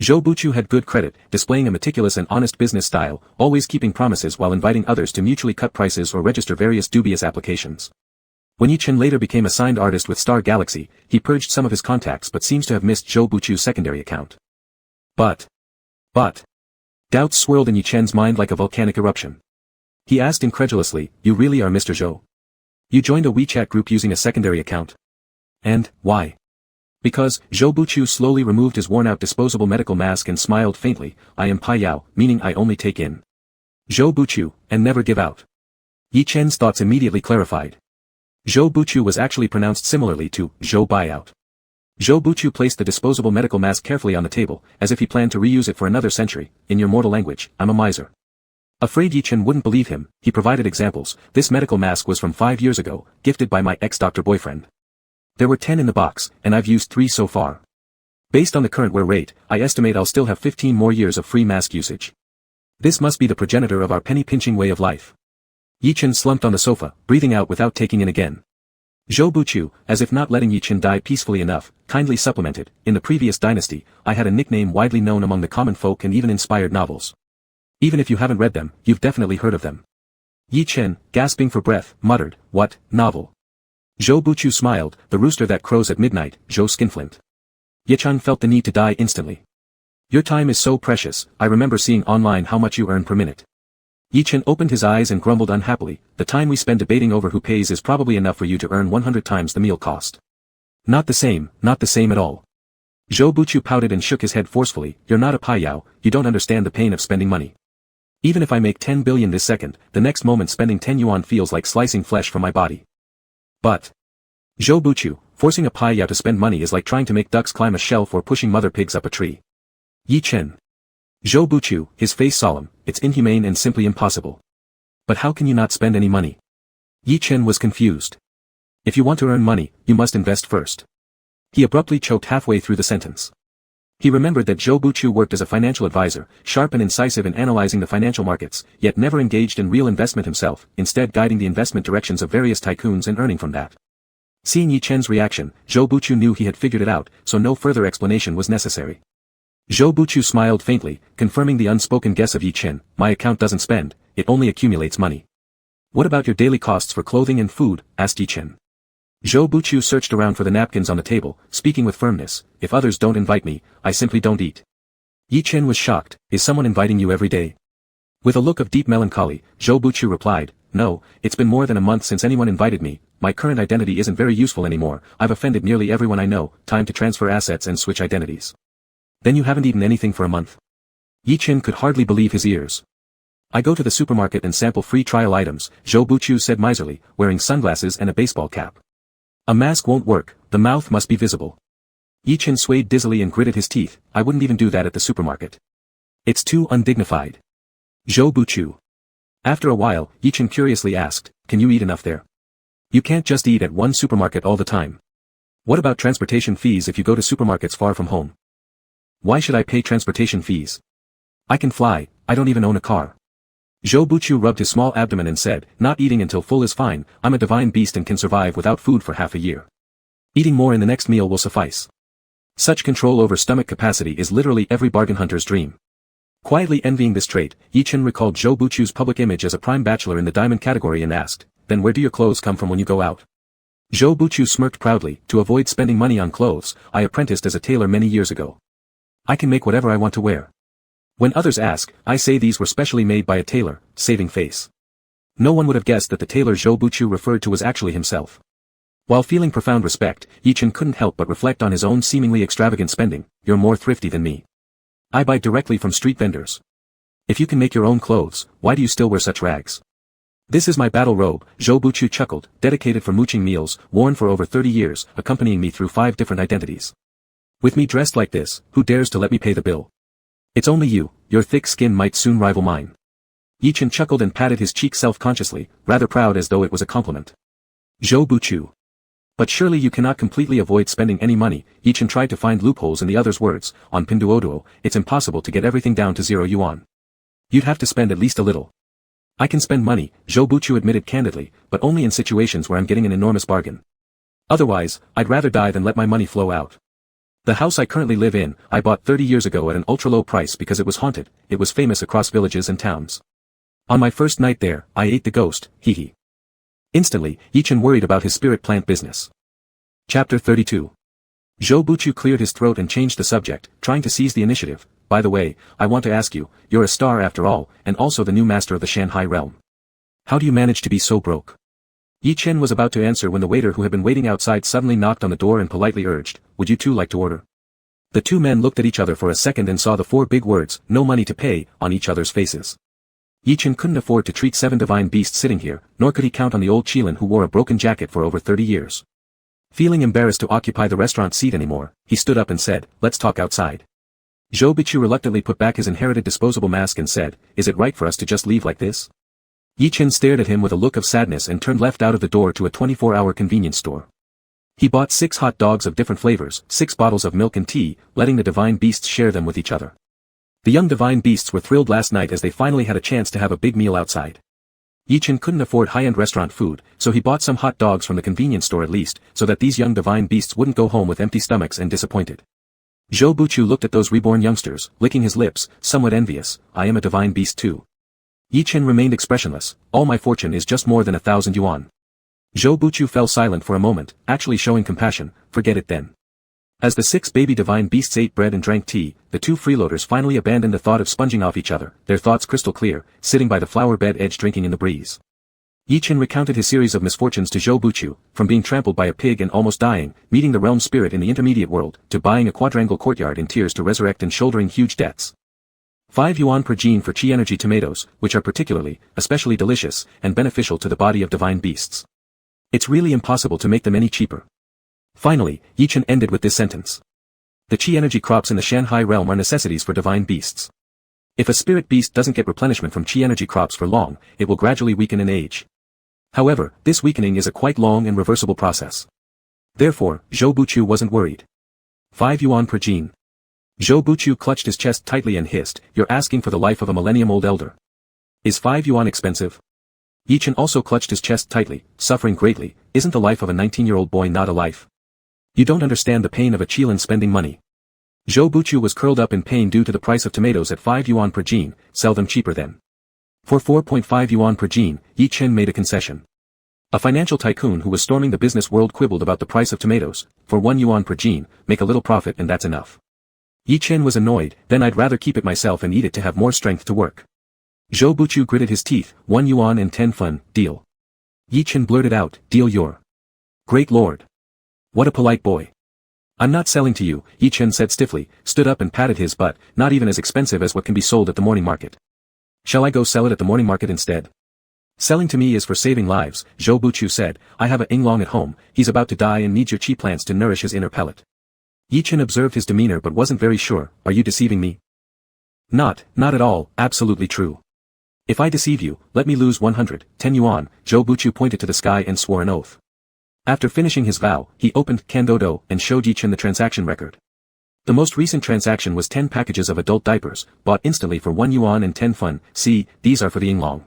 Zhou Buchu had good credit, displaying a meticulous and honest business style, always keeping promises while inviting others to mutually cut prices or register various dubious applications. When Yi Chen later became a signed artist with Star Galaxy, he purged some of his contacts but seems to have missed Zhou Buchu's secondary account. But. Doubts swirled in Yi Chen's mind like a volcanic eruption. He asked incredulously, you really are Mr. Zhou? You joined a WeChat group using a secondary account? And, why? Because, Zhou Buchu slowly removed his worn-out disposable medical mask and smiled faintly, I am Pai Yao, meaning I only take in. Zhou Buchu, and never give out. Yi Chen's thoughts immediately clarified. Zhou Buchu was actually pronounced similarly to Zhou Buyout. Zhou Buchu placed the disposable medical mask carefully on the table, as if he planned to reuse it for another century. In your mortal language, I'm a miser. Afraid Yi Chen wouldn't believe him, he provided examples. This medical mask was from 5 years ago, gifted by my ex-doctor boyfriend. There were 10 in the box, and I've used 3 so far. Based on the current wear rate, I estimate I'll still have 15 more years of free mask usage. This must be the progenitor of our penny-pinching way of life. Yi Chen slumped on the sofa, breathing out without taking in again. Zhou Buchu, as if not letting Yi Chen die peacefully enough, kindly supplemented, in the previous dynasty, I had a nickname widely known among the common folk and even inspired novels. Even if you haven't read them, you've definitely heard of them. Yi Chen, gasping for breath, muttered, what, novel? Zhou Buchu smiled, the rooster that crows at midnight, Zhou Skinflint. Yi Chen felt the need to die instantly. Your time is so precious, I remember seeing online how much you earn per minute. Yi Chen opened his eyes and grumbled unhappily, the time we spend debating over who pays is probably enough for you to earn 100 times the meal cost. Not the same at all. Zhou Buchu pouted and shook his head forcefully, you're not a Pai Yao, you don't understand the pain of spending money. Even if I make 10 billion this second, the next moment spending 10 yuan feels like slicing flesh from my body. But. Zhou Buchu, forcing a Pai Yao to spend money is like trying to make ducks climb a shelf or pushing mother pigs up a tree. Yi Chen. Zhou Buchu, his face solemn, it's inhumane and simply impossible. But how can you not spend any money? Yi Chen was confused. If you want to earn money, you must invest first. He abruptly choked halfway through the sentence. He remembered that Zhou Buchu worked as a financial advisor, sharp and incisive in analyzing the financial markets, yet never engaged in real investment himself, instead guiding the investment directions of various tycoons and earning from that. Seeing Yi Chen's reaction, Zhou Buchu knew he had figured it out, so no further explanation was necessary. Zhou Buchu smiled faintly, confirming the unspoken guess of Yi Chen, my account doesn't spend, it only accumulates money. What about your daily costs for clothing and food, asked Yi Chen. Zhou Buchu searched around for the napkins on the table, speaking with firmness, if others don't invite me, I simply don't eat. Yi Chen was shocked, is someone inviting you every day? With a look of deep melancholy, Zhou Buchu replied, no, it's been more than a month since anyone invited me, my current identity isn't very useful anymore, I've offended nearly everyone I know, time to transfer assets and switch identities. Then you haven't eaten anything for a month? Yi Chen could hardly believe his ears. I go to the supermarket and sample free trial items, Zhou Buchu said miserly, wearing sunglasses and a baseball cap. A mask won't work, the mouth must be visible. Yichen swayed dizzily and gritted his teeth. I wouldn't even do that at the supermarket. It's too undignified. Zhou Buchu. After a while, Yichen curiously asked, can you eat enough there? You can't just eat at one supermarket all the time. What about transportation fees if you go to supermarkets far from home? Why should I pay transportation fees? I can fly, I don't even own a car. Zhou Buchu rubbed his small abdomen and said, not eating until full is fine, I'm a divine beast and can survive without food for half a year. Eating more in the next meal will suffice. Such control over stomach capacity is literally every bargain hunter's dream. Quietly envying this trait, Yichen recalled Zhou Buchu's public image as a prime bachelor in the diamond category and asked, then where do your clothes come from when you go out? Zhou Buchu smirked proudly. To avoid spending money on clothes, I apprenticed as a tailor many years ago. I can make whatever I want to wear. When others ask, I say these were specially made by a tailor, saving face. No one would have guessed that the tailor Zhou Buchu referred to was actually himself. While feeling profound respect, Yichen couldn't help but reflect on his own seemingly extravagant spending. You're more thrifty than me. I buy directly from street vendors. If you can make your own clothes, why do you still wear such rags? This is my battle robe, Zhou Buchu chuckled, dedicated for mooching meals, worn for over 30 years, accompanying me through 5 different identities. With me dressed like this, who dares to let me pay the bill? It's only you, your thick skin might soon rival mine. Yichen chuckled and patted his cheek self-consciously, rather proud as though it was a compliment. Zhou Buchu. But surely you cannot completely avoid spending any money. Yichen tried to find loopholes in the other's words. On Pinduoduo, it's impossible to get everything down to 0 yuan. You'd have to spend at least a little. I can spend money, Zhou Buchu admitted candidly, but only in situations where I'm getting an enormous bargain. Otherwise, I'd rather die than let my money flow out. The house I currently live in, I bought 30 years ago at an ultra-low price because it was haunted. It was famous across villages and towns. On my first night there, I ate the ghost, hee. Instantly, Yichen worried about his spirit plant business. Chapter 32. Zhou Buchu cleared his throat and changed the subject, trying to seize the initiative. By the way, I want to ask you, you're a star after all, and also the new master of the Shanghai realm. How do you manage to be so broke? Yichen was about to answer when the waiter who had been waiting outside suddenly knocked on the door and politely urged, would you two like to order? The two men looked at each other for a second and saw the 4 big words, no money to pay, on each other's faces. Yichen couldn't afford to treat 7 divine beasts sitting here, nor could he count on the old Qilin who wore a broken jacket for over 30 years. Feeling embarrassed to occupy the restaurant seat anymore, he stood up and said, let's talk outside. Zhou Buchu reluctantly put back his inherited disposable mask and said, is it right for us to just leave like this? Yichen stared at him with a look of sadness and turned left out of the door to a 24-hour convenience store. He bought 6 hot dogs of different flavors, 6 bottles of milk and tea, letting the divine beasts share them with each other. The young divine beasts were thrilled last night as they finally had a chance to have a big meal outside. Yichen couldn't afford high-end restaurant food, so he bought some hot dogs from the convenience store at least, so that these young divine beasts wouldn't go home with empty stomachs and disappointed. Zhou Buchu looked at those reborn youngsters, licking his lips, somewhat envious. I am a divine beast too. Yichen remained expressionless. All my fortune is just more than 1,000 yuan. Zhou Buchu fell silent for a moment, actually showing compassion. Forget it then. As the 6 baby divine beasts ate bread and drank tea, the 2 freeloaders finally abandoned the thought of sponging off each other, their thoughts crystal clear, sitting by the flower bed edge drinking in the breeze. Yichen recounted his series of misfortunes to Zhou Buchu, from being trampled by a pig and almost dying, meeting the realm spirit in the intermediate world, to buying a quadrangle courtyard in tears to resurrect and shouldering huge debts. 5 yuan per gene for chi energy tomatoes, which are especially delicious, and beneficial to the body of divine beasts. It's really impossible to make them any cheaper. Finally, Yichen ended with this sentence. The chi energy crops in the Shanghai realm are necessities for divine beasts. If a spirit beast doesn't get replenishment from chi energy crops for long, it will gradually weaken in age. However, this weakening is a quite long and reversible process. Therefore, Zhou Buchu wasn't worried. 5 yuan per gene. Zhou Buchu clutched his chest tightly and hissed, you're asking for the life of a millennium-old elder. Is 5 yuan expensive? Yichen also clutched his chest tightly, suffering greatly. Isn't the life of a 19-year-old boy not a life? You don't understand the pain of a Qilin spending money. Zhou Buchu was curled up in pain due to the price of tomatoes at 5 yuan per gene, sell them cheaper then. For 4.5 yuan per gene, Yichen made a concession. A financial tycoon who was storming the business world quibbled about the price of tomatoes. For 1 yuan per gene, make a little profit and that's enough. Yichen was annoyed, then I'd rather keep it myself and eat it to have more strength to work. Zhou Buchu gritted his teeth, 1 yuan and 10 fun, deal. Yichen blurted out, deal your. Great lord. What a polite boy. I'm not selling to you, Yichen said stiffly, stood up and patted his butt, not even as expensive as what can be sold at the morning market. Shall I go sell it at the morning market instead? Selling to me is for saving lives, Zhou Buchu said. I have a Yinglong at home, he's about to die and needs your chi plants to nourish his inner pellet. Yi Chen observed his demeanor but wasn't very sure. Are you deceiving me? Not at all, absolutely true. If I deceive you, let me lose 110 yuan, Zhou Buchu pointed to the sky and swore an oath. After finishing his vow, he opened Kandodo and showed Yi Chen the transaction record. The most recent transaction was 10 packages of adult diapers, bought instantly for 1 yuan and 10 fun. See, these are for the Yinglong.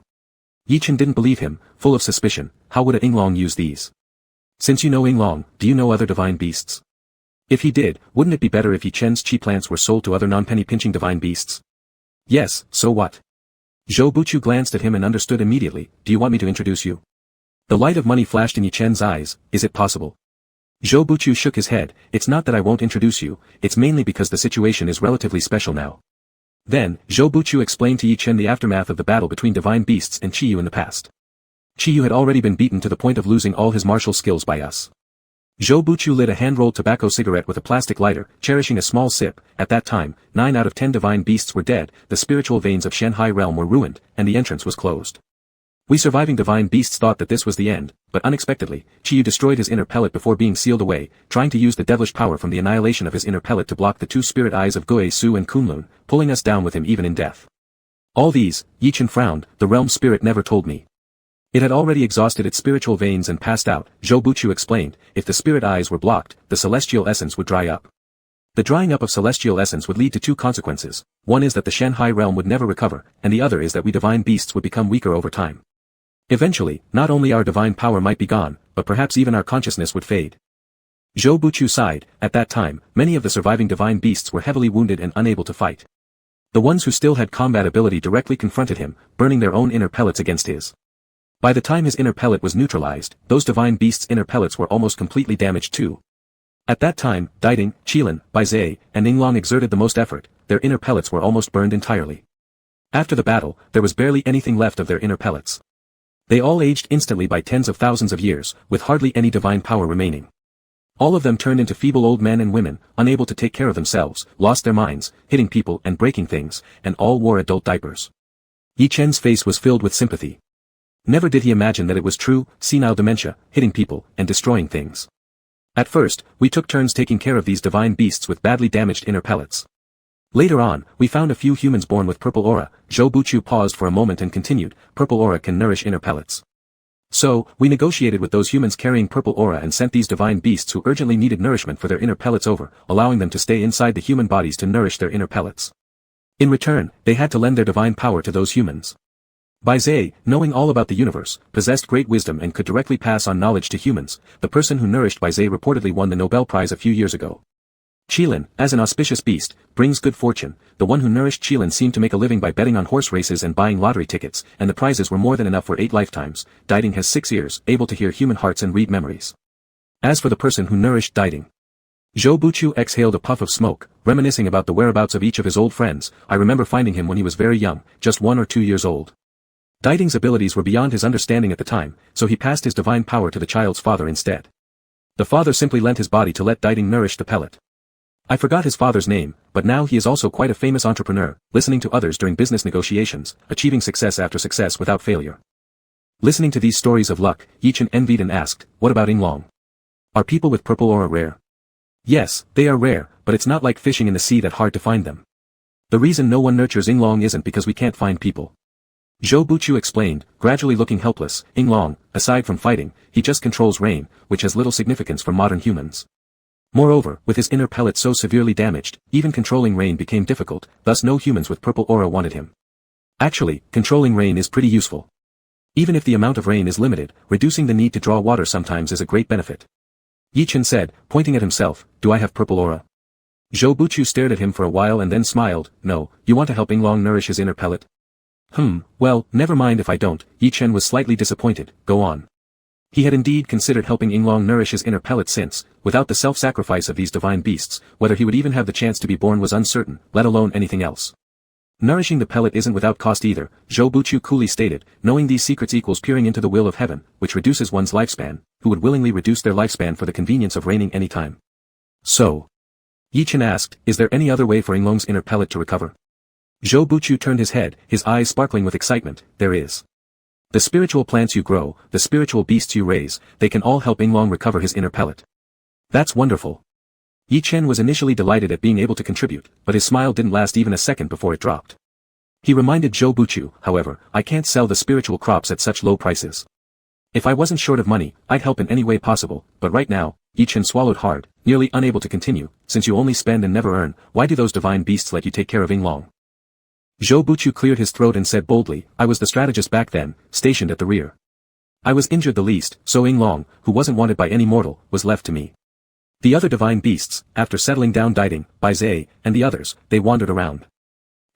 Yi Chen didn't believe him, full of suspicion. How would a Yinglong use these? Since you know Yinglong, do you know other divine beasts? If he did, wouldn't it be better if Yi Chen's chi plants were sold to other non-penny pinching divine beasts? Yes, so what? Zhou Buchu glanced at him and understood immediately. Do you want me to introduce you? The light of money flashed in Yi Chen's eyes. Is it possible? Zhou Buchu shook his head. It's not that I won't introduce you, it's mainly because the situation is relatively special now. Then, Zhou Buchu explained to Yi Chen the aftermath of the battle between divine beasts and Qiyu in the past. Qiyu had already been beaten to the point of losing all his martial skills by us. Zhou Buchu lit a hand-rolled tobacco cigarette with a plastic lighter, cherishing a small sip. At that time, 9 out of 10 divine beasts were dead, the spiritual veins of Shanhai realm were ruined, and the entrance was closed. We surviving divine beasts thought that this was the end, but unexpectedly, Qiyu destroyed his inner pellet before being sealed away, trying to use the devilish power from the annihilation of his inner pellet to block the 2 spirit eyes of Guai Su and Kunlun, pulling us down with him even in death. All these, Yi Chen frowned, the realm spirit never told me. It had already exhausted its spiritual veins and passed out, Zhou Buchu explained. If the spirit eyes were blocked, the celestial essence would dry up. The drying up of celestial essence would lead to 2 consequences. One is that the Shanhai realm would never recover, and the other is that we divine beasts would become weaker over time. Eventually, not only our divine power might be gone, but perhaps even our consciousness would fade. Zhou Buchu sighed. At that time, many of the surviving divine beasts were heavily wounded and unable to fight. The ones who still had combat ability directly confronted him, burning their own inner pellets against his. By the time his inner pellet was neutralized, those divine beasts' inner pellets were almost completely damaged too. At that time, Diding, Qilin, Baizhe, and Yinglong exerted the most effort. Their inner pellets were almost burned entirely. After the battle, there was barely anything left of their inner pellets. They all aged instantly by tens of thousands of years, with hardly any divine power remaining. All of them turned into feeble old men and women, unable to take care of themselves, lost their minds, hitting people and breaking things, and all wore adult diapers. Yi Chen's face was filled with sympathy. Never did he imagine that it was true, senile dementia, hitting people, and destroying things. At first, we took turns taking care of these divine beasts with badly damaged inner pellets. Later on, we found a few humans born with purple aura. Zhou Buchu paused for a moment and continued, purple aura can nourish inner pellets. So, we negotiated with those humans carrying purple aura and sent these divine beasts who urgently needed nourishment for their inner pellets over, allowing them to stay inside the human bodies to nourish their inner pellets. In return, they had to lend their divine power to those humans. Baizhe, knowing all about the universe, possessed great wisdom and could directly pass on knowledge to humans. The person who nourished Baizhe reportedly won the Nobel Prize a few years ago. Qilin, as an auspicious beast, brings good fortune. The one who nourished Qilin seemed to make a living by betting on horse races and buying lottery tickets, and the prizes were more than enough for 8 lifetimes. Diding has 6 ears, able to hear human hearts and read memories. As for the person who nourished Diding, Zhou Buchu exhaled a puff of smoke, reminiscing about the whereabouts of each of his old friends. I remember finding him when he was very young, just 1 or 2 years old. Diding's abilities were beyond his understanding at the time, so he passed his divine power to the child's father instead. The father simply lent his body to let Diding nourish the pellet. I forgot his father's name, but now he is also quite a famous entrepreneur, listening to others during business negotiations, achieving success after success without failure. Listening to these stories of luck, Yi Chen envied and asked, what about Yinglong? Are people with purple aura rare? Yes, they are rare, but it's not like fishing in the sea that hard to find them. The reason no one nurtures Yinglong isn't because we can't find people. Zhou Buchu explained, gradually looking helpless. Yinglong, aside from fighting, he just controls rain, which has little significance for modern humans. Moreover, with his inner pellet so severely damaged, even controlling rain became difficult, thus no humans with purple aura wanted him. Actually, controlling rain is pretty useful. Even if the amount of rain is limited, reducing the need to draw water sometimes is a great benefit. Yi Chen said, pointing at himself, do I have purple aura? Zhou Buchu stared at him for a while and then smiled. No, you want to help Yinglong nourish his inner pellet? Well, never mind if I don't. Yi Chen was slightly disappointed. Go on. He had indeed considered helping Yinglong nourish his inner pellet since, without the self-sacrifice of these divine beasts, whether he would even have the chance to be born was uncertain, let alone anything else. Nourishing the pellet isn't without cost either, Zhou Buchu coolly stated. Knowing these secrets equals peering into the will of heaven, which reduces one's lifespan. Who would willingly reduce their lifespan for the convenience of reigning any time? So, Yi Chen asked, is there any other way for Yinglong's inner pellet to recover? Zhou Buchu turned his head, his eyes sparkling with excitement. There is. The spiritual plants you grow, the spiritual beasts you raise, they can all help Yinglong recover his inner pellet. That's wonderful. Yi Chen was initially delighted at being able to contribute, but his smile didn't last even a second before it dropped. He reminded Zhou Buchu, however, I can't sell the spiritual crops at such low prices. If I wasn't short of money, I'd help in any way possible, but right now, Yi Chen swallowed hard, nearly unable to continue, since you only spend and never earn, why do those divine beasts let you take care of Yinglong? Zhou Buchu cleared his throat and said boldly, I was the strategist back then, stationed at the rear. I was injured the least, so Yinglong, who wasn't wanted by any mortal, was left to me. The other divine beasts, after settling down Diding, Baizhe, and the others, they wandered around.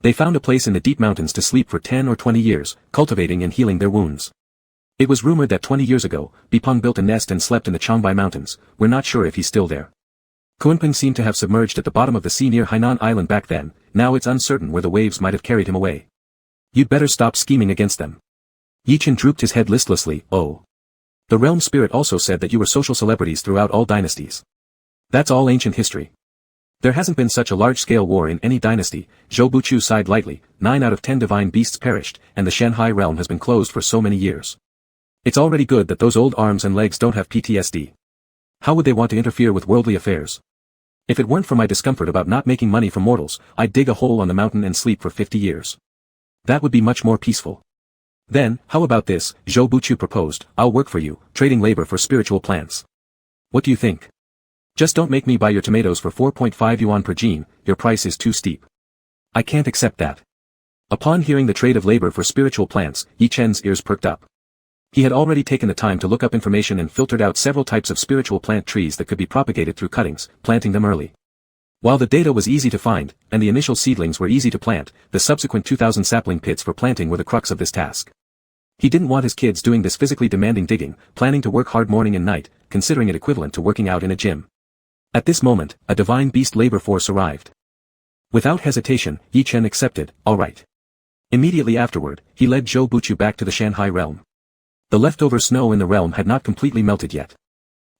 They found a place in the deep mountains to sleep for 10 or 20 years, cultivating and healing their wounds. It was rumored that 20 years ago, Bipeng built a nest and slept in the Changbai Mountains. We're not sure if he's still there. Kunpeng seemed to have submerged at the bottom of the sea near Hainan Island back then, now it's uncertain where the waves might have carried him away. You'd better stop scheming against them. Yi Chen drooped his head listlessly, oh. The realm spirit also said that you were social celebrities throughout all dynasties. That's all ancient history. There hasn't been such a large-scale war in any dynasty. Zhou Buchu sighed lightly, 9 out of 10 divine beasts perished, and the Shanhai realm has been closed for so many years. It's already good that those old arms and legs don't have PTSD. How would they want to interfere with worldly affairs? If it weren't for my discomfort about not making money from mortals, I'd dig a hole on the mountain and sleep for 50 years. That would be much more peaceful. Then, how about this, Zhou Buchu proposed, I'll work for you, trading labor for spiritual plants. What do you think? Just don't make me buy your tomatoes for 4.5 yuan per gene, your price is too steep. I can't accept that. Upon hearing the trade of labor for spiritual plants, Yi Chen's ears perked up. He had already taken the time to look up information and filtered out several types of spiritual plant trees that could be propagated through cuttings, planting them early. While the data was easy to find, and the initial seedlings were easy to plant, the subsequent 2,000 sapling pits for planting were the crux of this task. He didn't want his kids doing this physically demanding digging, planning to work hard morning and night, considering it equivalent to working out in a gym. At this moment, a divine beast labor force arrived. Without hesitation, Yi Chen accepted, all right. Immediately afterward, he led Zhou Buchu back to the Shanhai realm. The leftover snow in the realm had not completely melted yet.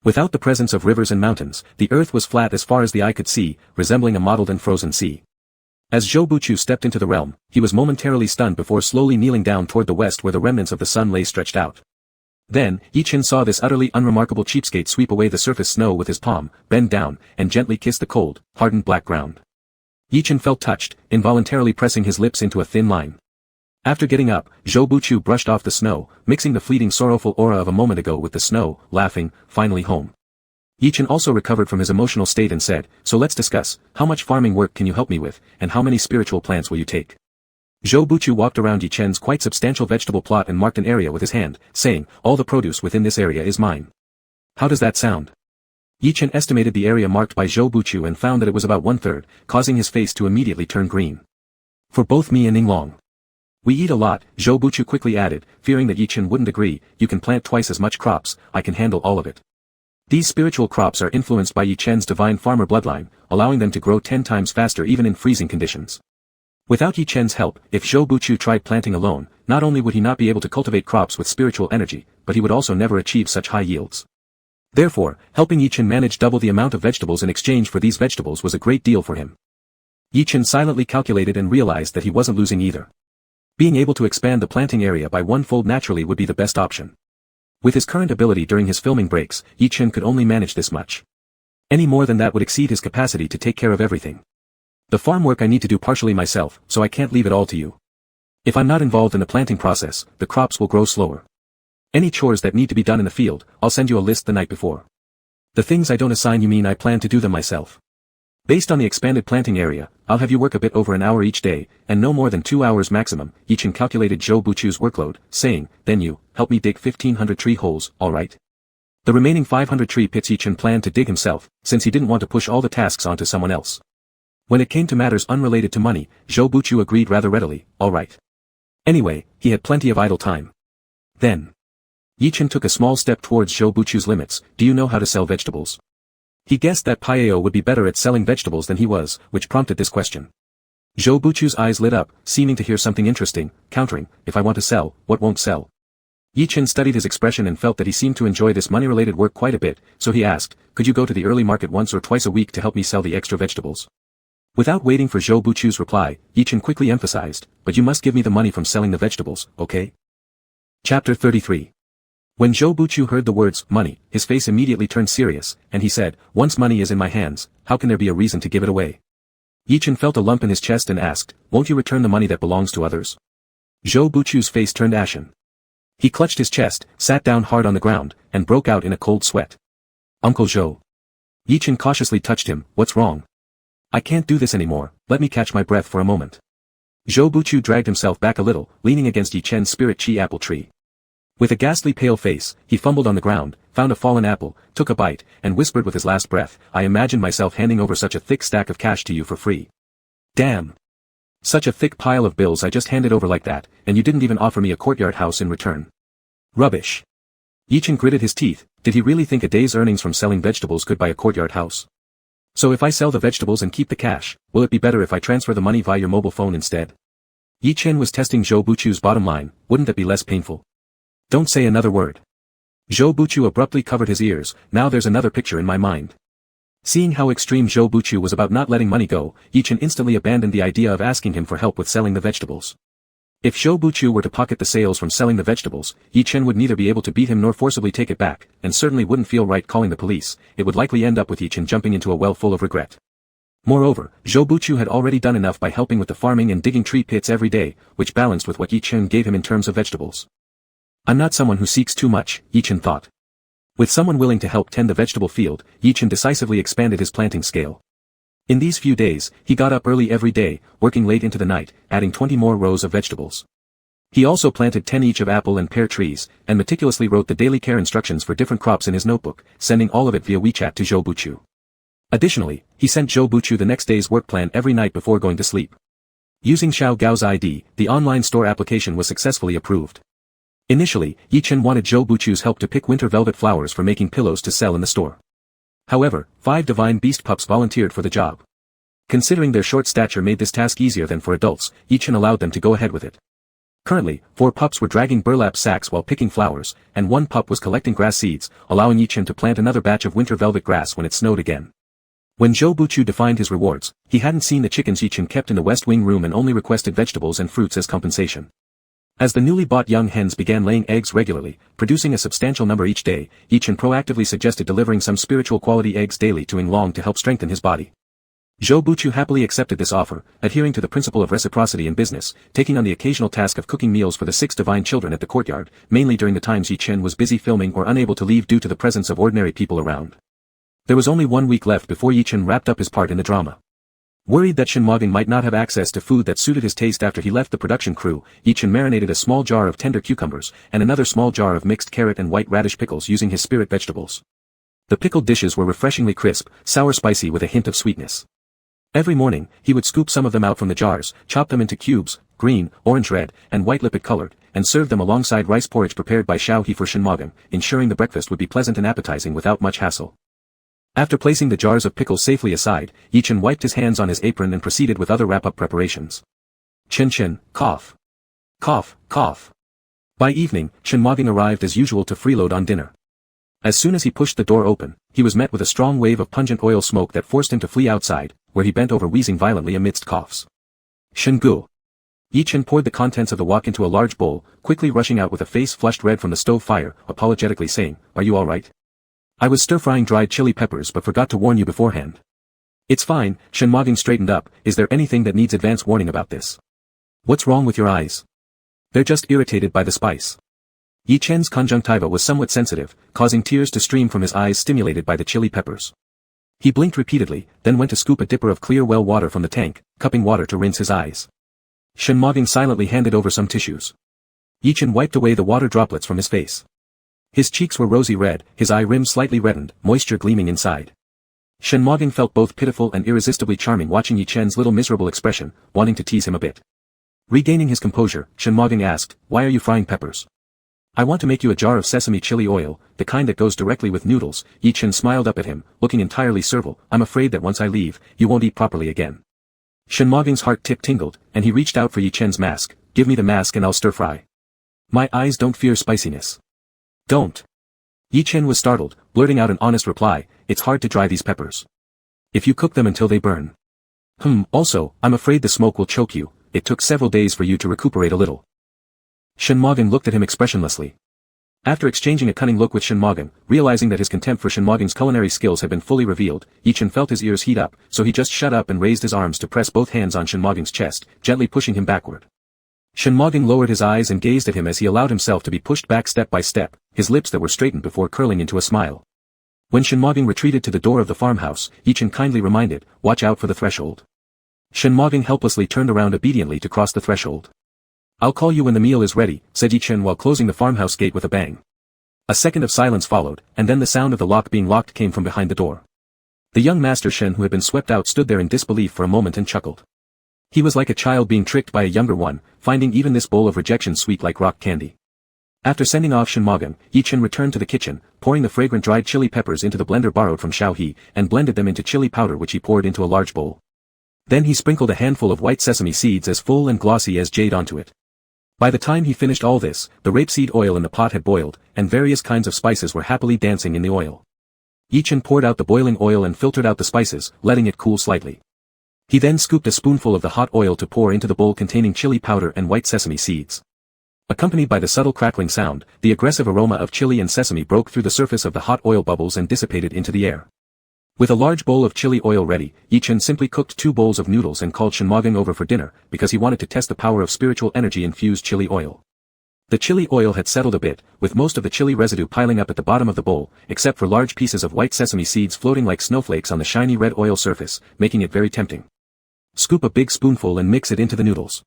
Without the presence of rivers and mountains, the earth was flat as far as the eye could see, resembling a mottled and frozen sea. As Zhou Buchu stepped into the realm, he was momentarily stunned before slowly kneeling down toward the west where the remnants of the sun lay stretched out. Then, Yi Chen saw this utterly unremarkable cheapskate sweep away the surface snow with his palm, bend down, and gently kiss the cold, hardened black ground. Yi Chen felt touched, involuntarily pressing his lips into a thin line. After getting up, Zhou Buchu brushed off the snow, mixing the fleeting sorrowful aura of a moment ago with the snow, laughing, finally home. Yi Chen also recovered from his emotional state and said, so let's discuss, how much farming work can you help me with, and how many spiritual plants will you take? Zhou Buchu walked around Yi Chen's quite substantial vegetable plot and marked an area with his hand, saying, all the produce within this area is mine. How does that sound? Yi Chen estimated the area marked by Zhou Buchu and found that it was about 1/3, causing his face to immediately turn green. For both me and Yinglong. We eat a lot, Zhou Buchu quickly added, fearing that Yi Chen wouldn't agree, you can plant twice as much crops, I can handle all of it. These spiritual crops are influenced by Yi Chen's divine farmer bloodline, allowing them to grow 10 times faster even in freezing conditions. Without Yi Chen's help, if Zhou Buchu tried planting alone, not only would he not be able to cultivate crops with spiritual energy, but he would also never achieve such high yields. Therefore, helping Yi Chen manage double the amount of vegetables in exchange for these vegetables was a great deal for him. Yi Chen silently calculated and realized that he wasn't losing either. Being able to expand the planting area by 1-fold naturally would be the best option. With his current ability during his filming breaks, Yi Chen could only manage this much. Any more than that would exceed his capacity to take care of everything. The farm work I need to do partially myself, so I can't leave it all to you. If I'm not involved in the planting process, the crops will grow slower. Any chores that need to be done in the field, I'll send you a list the night before. The things I don't assign you mean I plan to do them myself. Based on the expanded planting area, I'll have you work a bit over an hour each day, and no more than 2 hours maximum. Yi Chen calculated Zhou Buchu's workload, saying, then you, help me dig 1,500 tree holes, alright? The remaining 500 tree pits Yi Chen planned to dig himself, since he didn't want to push all the tasks onto someone else. When it came to matters unrelated to money, Zhou Buchu agreed rather readily, alright. Anyway, he had plenty of idle time. Then, Yi Chen took a small step towards Zhou Buchu's limits, do you know how to sell vegetables? He guessed that Paeo would be better at selling vegetables than he was, which prompted this question. Zhou Buchu's eyes lit up, seeming to hear something interesting, countering, if I want to sell, what won't sell? Yi Chen studied his expression and felt that he seemed to enjoy this money-related work quite a bit, so he asked, could you go to the early market once or twice a week to help me sell the extra vegetables? Without waiting for Zhou Buchu's reply, Yi Chen quickly emphasized, but you must give me the money from selling the vegetables, okay? Chapter 33. When Zhou Buchu heard the words, money, his face immediately turned serious, and he said, once money is in my hands, how can there be a reason to give it away? Yi Chen felt a lump in his chest and asked, won't you return the money that belongs to others? Zhou Buchu's face turned ashen. He clutched his chest, sat down hard on the ground, and broke out in a cold sweat. Uncle Zhou. Yi Chen cautiously touched him, what's wrong? I can't do this anymore, let me catch my breath for a moment. Zhou Buchu dragged himself back a little, leaning against Yi Chen's spirit chi apple tree. With a ghastly pale face, he fumbled on the ground, found a fallen apple, took a bite, and whispered with his last breath, I imagined myself handing over such a thick stack of cash to you for free. Damn! Such a thick pile of bills I just handed over like that, and you didn't even offer me a courtyard house in return. Rubbish. Yi Chen gritted his teeth, did he really think a day's earnings from selling vegetables could buy a courtyard house? So if I sell the vegetables and keep the cash, will it be better if I transfer the money via your mobile phone instead? Yi Chen was testing Zhou Buchu's bottom line, wouldn't that be less painful? Don't say another word. Zhou Buchu abruptly covered his ears, now there's another picture in my mind. Seeing how extreme Zhou Buchu was about not letting money go, Yi Chen instantly abandoned the idea of asking him for help with selling the vegetables. If Zhou Buchu were to pocket the sales from selling the vegetables, Yi Chen would neither be able to beat him nor forcibly take it back, and certainly wouldn't feel right calling the police. It would likely end up with Yi Chen jumping into a well full of regret. Moreover, Zhou Buchu had already done enough by helping with the farming and digging tree pits every day, which balanced with what Yi Chen gave him in terms of vegetables. I'm not someone who seeks too much, Yi Chen thought. With someone willing to help tend the vegetable field, Yi Chen decisively expanded his planting scale. In these few days, he got up early every day, working late into the night, adding 20 more rows of vegetables. He also planted 10 each of apple and pear trees, and meticulously wrote the daily care instructions for different crops in his notebook, sending all of it via WeChat to Zhou Buchu. Additionally, he sent Zhou Buchu the next day's work plan every night before going to sleep. Using Xiao Gao's ID, the online store application was successfully approved. Initially, Yi Chen wanted Zhou Buchu's help to pick winter velvet flowers for making pillows to sell in the store. However, 5 divine beast pups volunteered for the job. Considering their short stature made this task easier than for adults, Yi Chen allowed them to go ahead with it. Currently, 4 pups were dragging burlap sacks while picking flowers, and 1 pup was collecting grass seeds, allowing Yi Chen to plant another batch of winter velvet grass when it snowed again. When Zhou Buchu defined his rewards, he hadn't seen the chickens Yi Chen kept in the west wing room and only requested vegetables and fruits as compensation. As the newly bought young hens began laying eggs regularly, producing a substantial number each day, Yi Chen proactively suggested delivering some spiritual quality eggs daily to Ying Long to help strengthen his body. Zhou Buchu happily accepted this offer, adhering to the principle of reciprocity in business, taking on the occasional task of cooking meals for the 6 divine children at the courtyard, mainly during the times Yi Chen was busy filming or unable to leave due to the presence of ordinary people around. There was only 1 week left before Yi Chen wrapped up his part in the drama. Worried that Shen Moging might not have access to food that suited his taste after he left the production crew, Yi Chen marinated a small jar of tender cucumbers, and another small jar of mixed carrot and white radish pickles using his spirit vegetables. The pickled dishes were refreshingly crisp, sour-spicy with a hint of sweetness. Every morning, he would scoop some of them out from the jars, chop them into cubes, green, orange-red, and white lipid colored, and serve them alongside rice porridge prepared by Xiao He for Shen Moging, ensuring the breakfast would be pleasant and appetizing without much hassle. After placing the jars of pickles safely aside, Yi Chen wiped his hands on his apron and proceeded with other wrap-up preparations. Chen, cough. Cough, cough. By evening, Shen Moging arrived as usual to freeload on dinner. As soon as he pushed the door open, he was met with a strong wave of pungent oil smoke that forced him to flee outside, where he bent over wheezing violently amidst coughs. Shen Gu. Yi Chen poured the contents of the wok into a large bowl, quickly rushing out with a face flushed red from the stove fire, apologetically saying, "Are you all right? I was stir-frying dried chili peppers but forgot to warn you beforehand." "It's fine," Shen Moging straightened up, "is there anything that needs advance warning about this? What's wrong with your eyes? They're just irritated by the spice." Yi Chen's conjunctiva was somewhat sensitive, causing tears to stream from his eyes stimulated by the chili peppers. He blinked repeatedly, then went to scoop a dipper of clear well water from the tank, cupping water to rinse his eyes. Shen Moging silently handed over some tissues. Yi Chen wiped away the water droplets from his face. His cheeks were rosy red, his eye rim slightly reddened, moisture gleaming inside. Shen Moging felt both pitiful and irresistibly charming watching Yi Chen's little miserable expression, wanting to tease him a bit. Regaining his composure, Shen Moging asked, "Why are you frying peppers?" "I want to make you a jar of sesame chili oil, the kind that goes directly with noodles." Yi Chen smiled up at him, looking entirely servile. "I'm afraid that once I leave, you won't eat properly again." Shen Moging's heart tip tingled, and he reached out for Yi Chen's mask. "Give me the mask and I'll stir-fry. My eyes don't fear spiciness." "Don't." Yi Chen was startled, blurting out an honest reply, "It's hard to dry these peppers. If you cook them until they burn, Also, I'm afraid the smoke will choke you. It took several days for you to recuperate a little. Shinmogin looked at him expressionlessly. After exchanging a cunning look with Shinmogin, realizing that his contempt for Shinmogin's culinary skills had been fully revealed, Ichin felt his ears heat up, so he just shut up and raised his arms to press both hands on Shinmogin's chest, gently pushing him backward. Shinmogin lowered his eyes and gazed at him as he allowed himself to be pushed back step by step, his lips that were straightened before curling into a smile. When Shinmogin retreated to the door of the farmhouse, Ichin kindly reminded, "Watch out for the threshold." Shinmogin helplessly turned around obediently to cross the threshold. "I'll call you when the meal is ready," said Ichin while closing the farmhouse gate with a bang. A second of silence followed, and then the sound of the lock being locked came from behind the door. The young master Shen who had been swept out stood there in disbelief for a moment and chuckled. He was like a child being tricked by a younger one, finding even this bowl of rejection sweet like rock candy. After sending off Shinmogin, Ichin returned to the kitchen, pouring the fragrant dried chili peppers into the blender borrowed from Xiao He, and blended them into chili powder which he poured into a large bowl. Then he sprinkled a handful of white sesame seeds as full and glossy as jade onto it. By the time he finished all this, the rapeseed oil in the pot had boiled, and various kinds of spices were happily dancing in the oil. Ichin poured out the boiling oil and filtered out the spices, letting it cool slightly. He then scooped a spoonful of the hot oil to pour into the bowl containing chili powder and white sesame seeds. Accompanied by the subtle crackling sound, the aggressive aroma of chili and sesame broke through the surface of the hot oil bubbles and dissipated into the air. With a large bowl of chili oil ready, Ichin simply cooked 2 bowls of noodles and called Shinmogin over for dinner, because he wanted to test the power of spiritual energy-infused chili oil. The chili oil had settled a bit, with most of the chili residue piling up at the bottom of the bowl, except for large pieces of white sesame seeds floating like snowflakes on the shiny red oil surface, making it very tempting. Scoop a big spoonful and mix it into the noodles.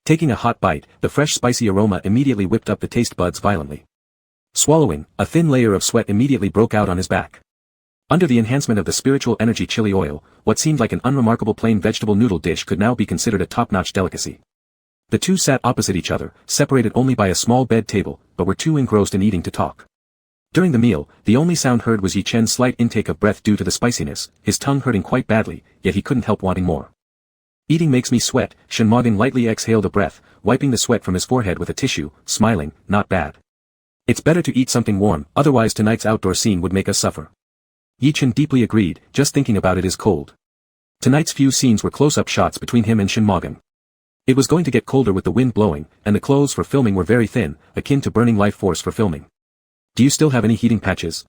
Taking a hot bite, the fresh spicy aroma immediately whipped up the taste buds violently. Swallowing, a thin layer of sweat immediately broke out on his back. Under the enhancement of the spiritual energy chili oil, what seemed like an unremarkable plain vegetable noodle dish could now be considered a top-notch delicacy. The two sat opposite each other, separated only by a small bed table, but were too engrossed in eating to talk. During the meal, the only sound heard was Yi Chen's slight intake of breath due to the spiciness, his tongue hurting quite badly, yet he couldn't help wanting more. "Eating makes me sweat," Shinmogin lightly exhaled a breath, wiping the sweat from his forehead with a tissue, smiling, "Not bad. It's better to eat something warm, otherwise tonight's outdoor scene would make us suffer." Yi Chen deeply agreed, just thinking about it is cold. Tonight's few scenes were close-up shots between him and Shinmogin. It was going to get colder with the wind blowing, and the clothes for filming were very thin, akin to burning life force for filming. "Do you still have any heating patches?"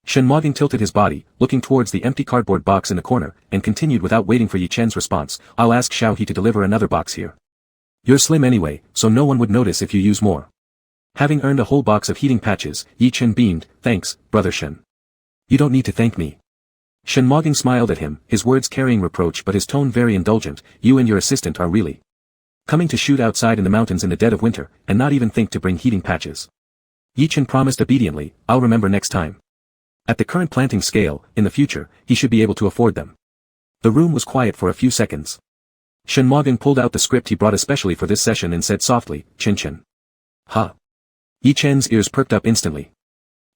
Shinmogin tilted his body, looking towards the empty cardboard box in the corner, and continued without waiting for Yi Chen's response, "I'll ask Xiao He to deliver another box here. You're slim anyway, so no one would notice if you use more." Having earned a whole box of heating patches, Yi Chen beamed, "Thanks, brother Shen. You don't need to thank me." Shinmogin smiled at him, his words carrying reproach but his tone very indulgent, "You and your assistant are really coming to shoot outside in the mountains in the dead of winter, and not even think to bring heating patches." Yi Chen promised obediently, "I'll remember next time." At the current planting scale, in the future, he should be able to afford them. The room was quiet for a few seconds. Shinmogin pulled out the script he brought especially for this session and said softly, "Chin Chin." "Huh?" Yi Chen's ears perked up instantly.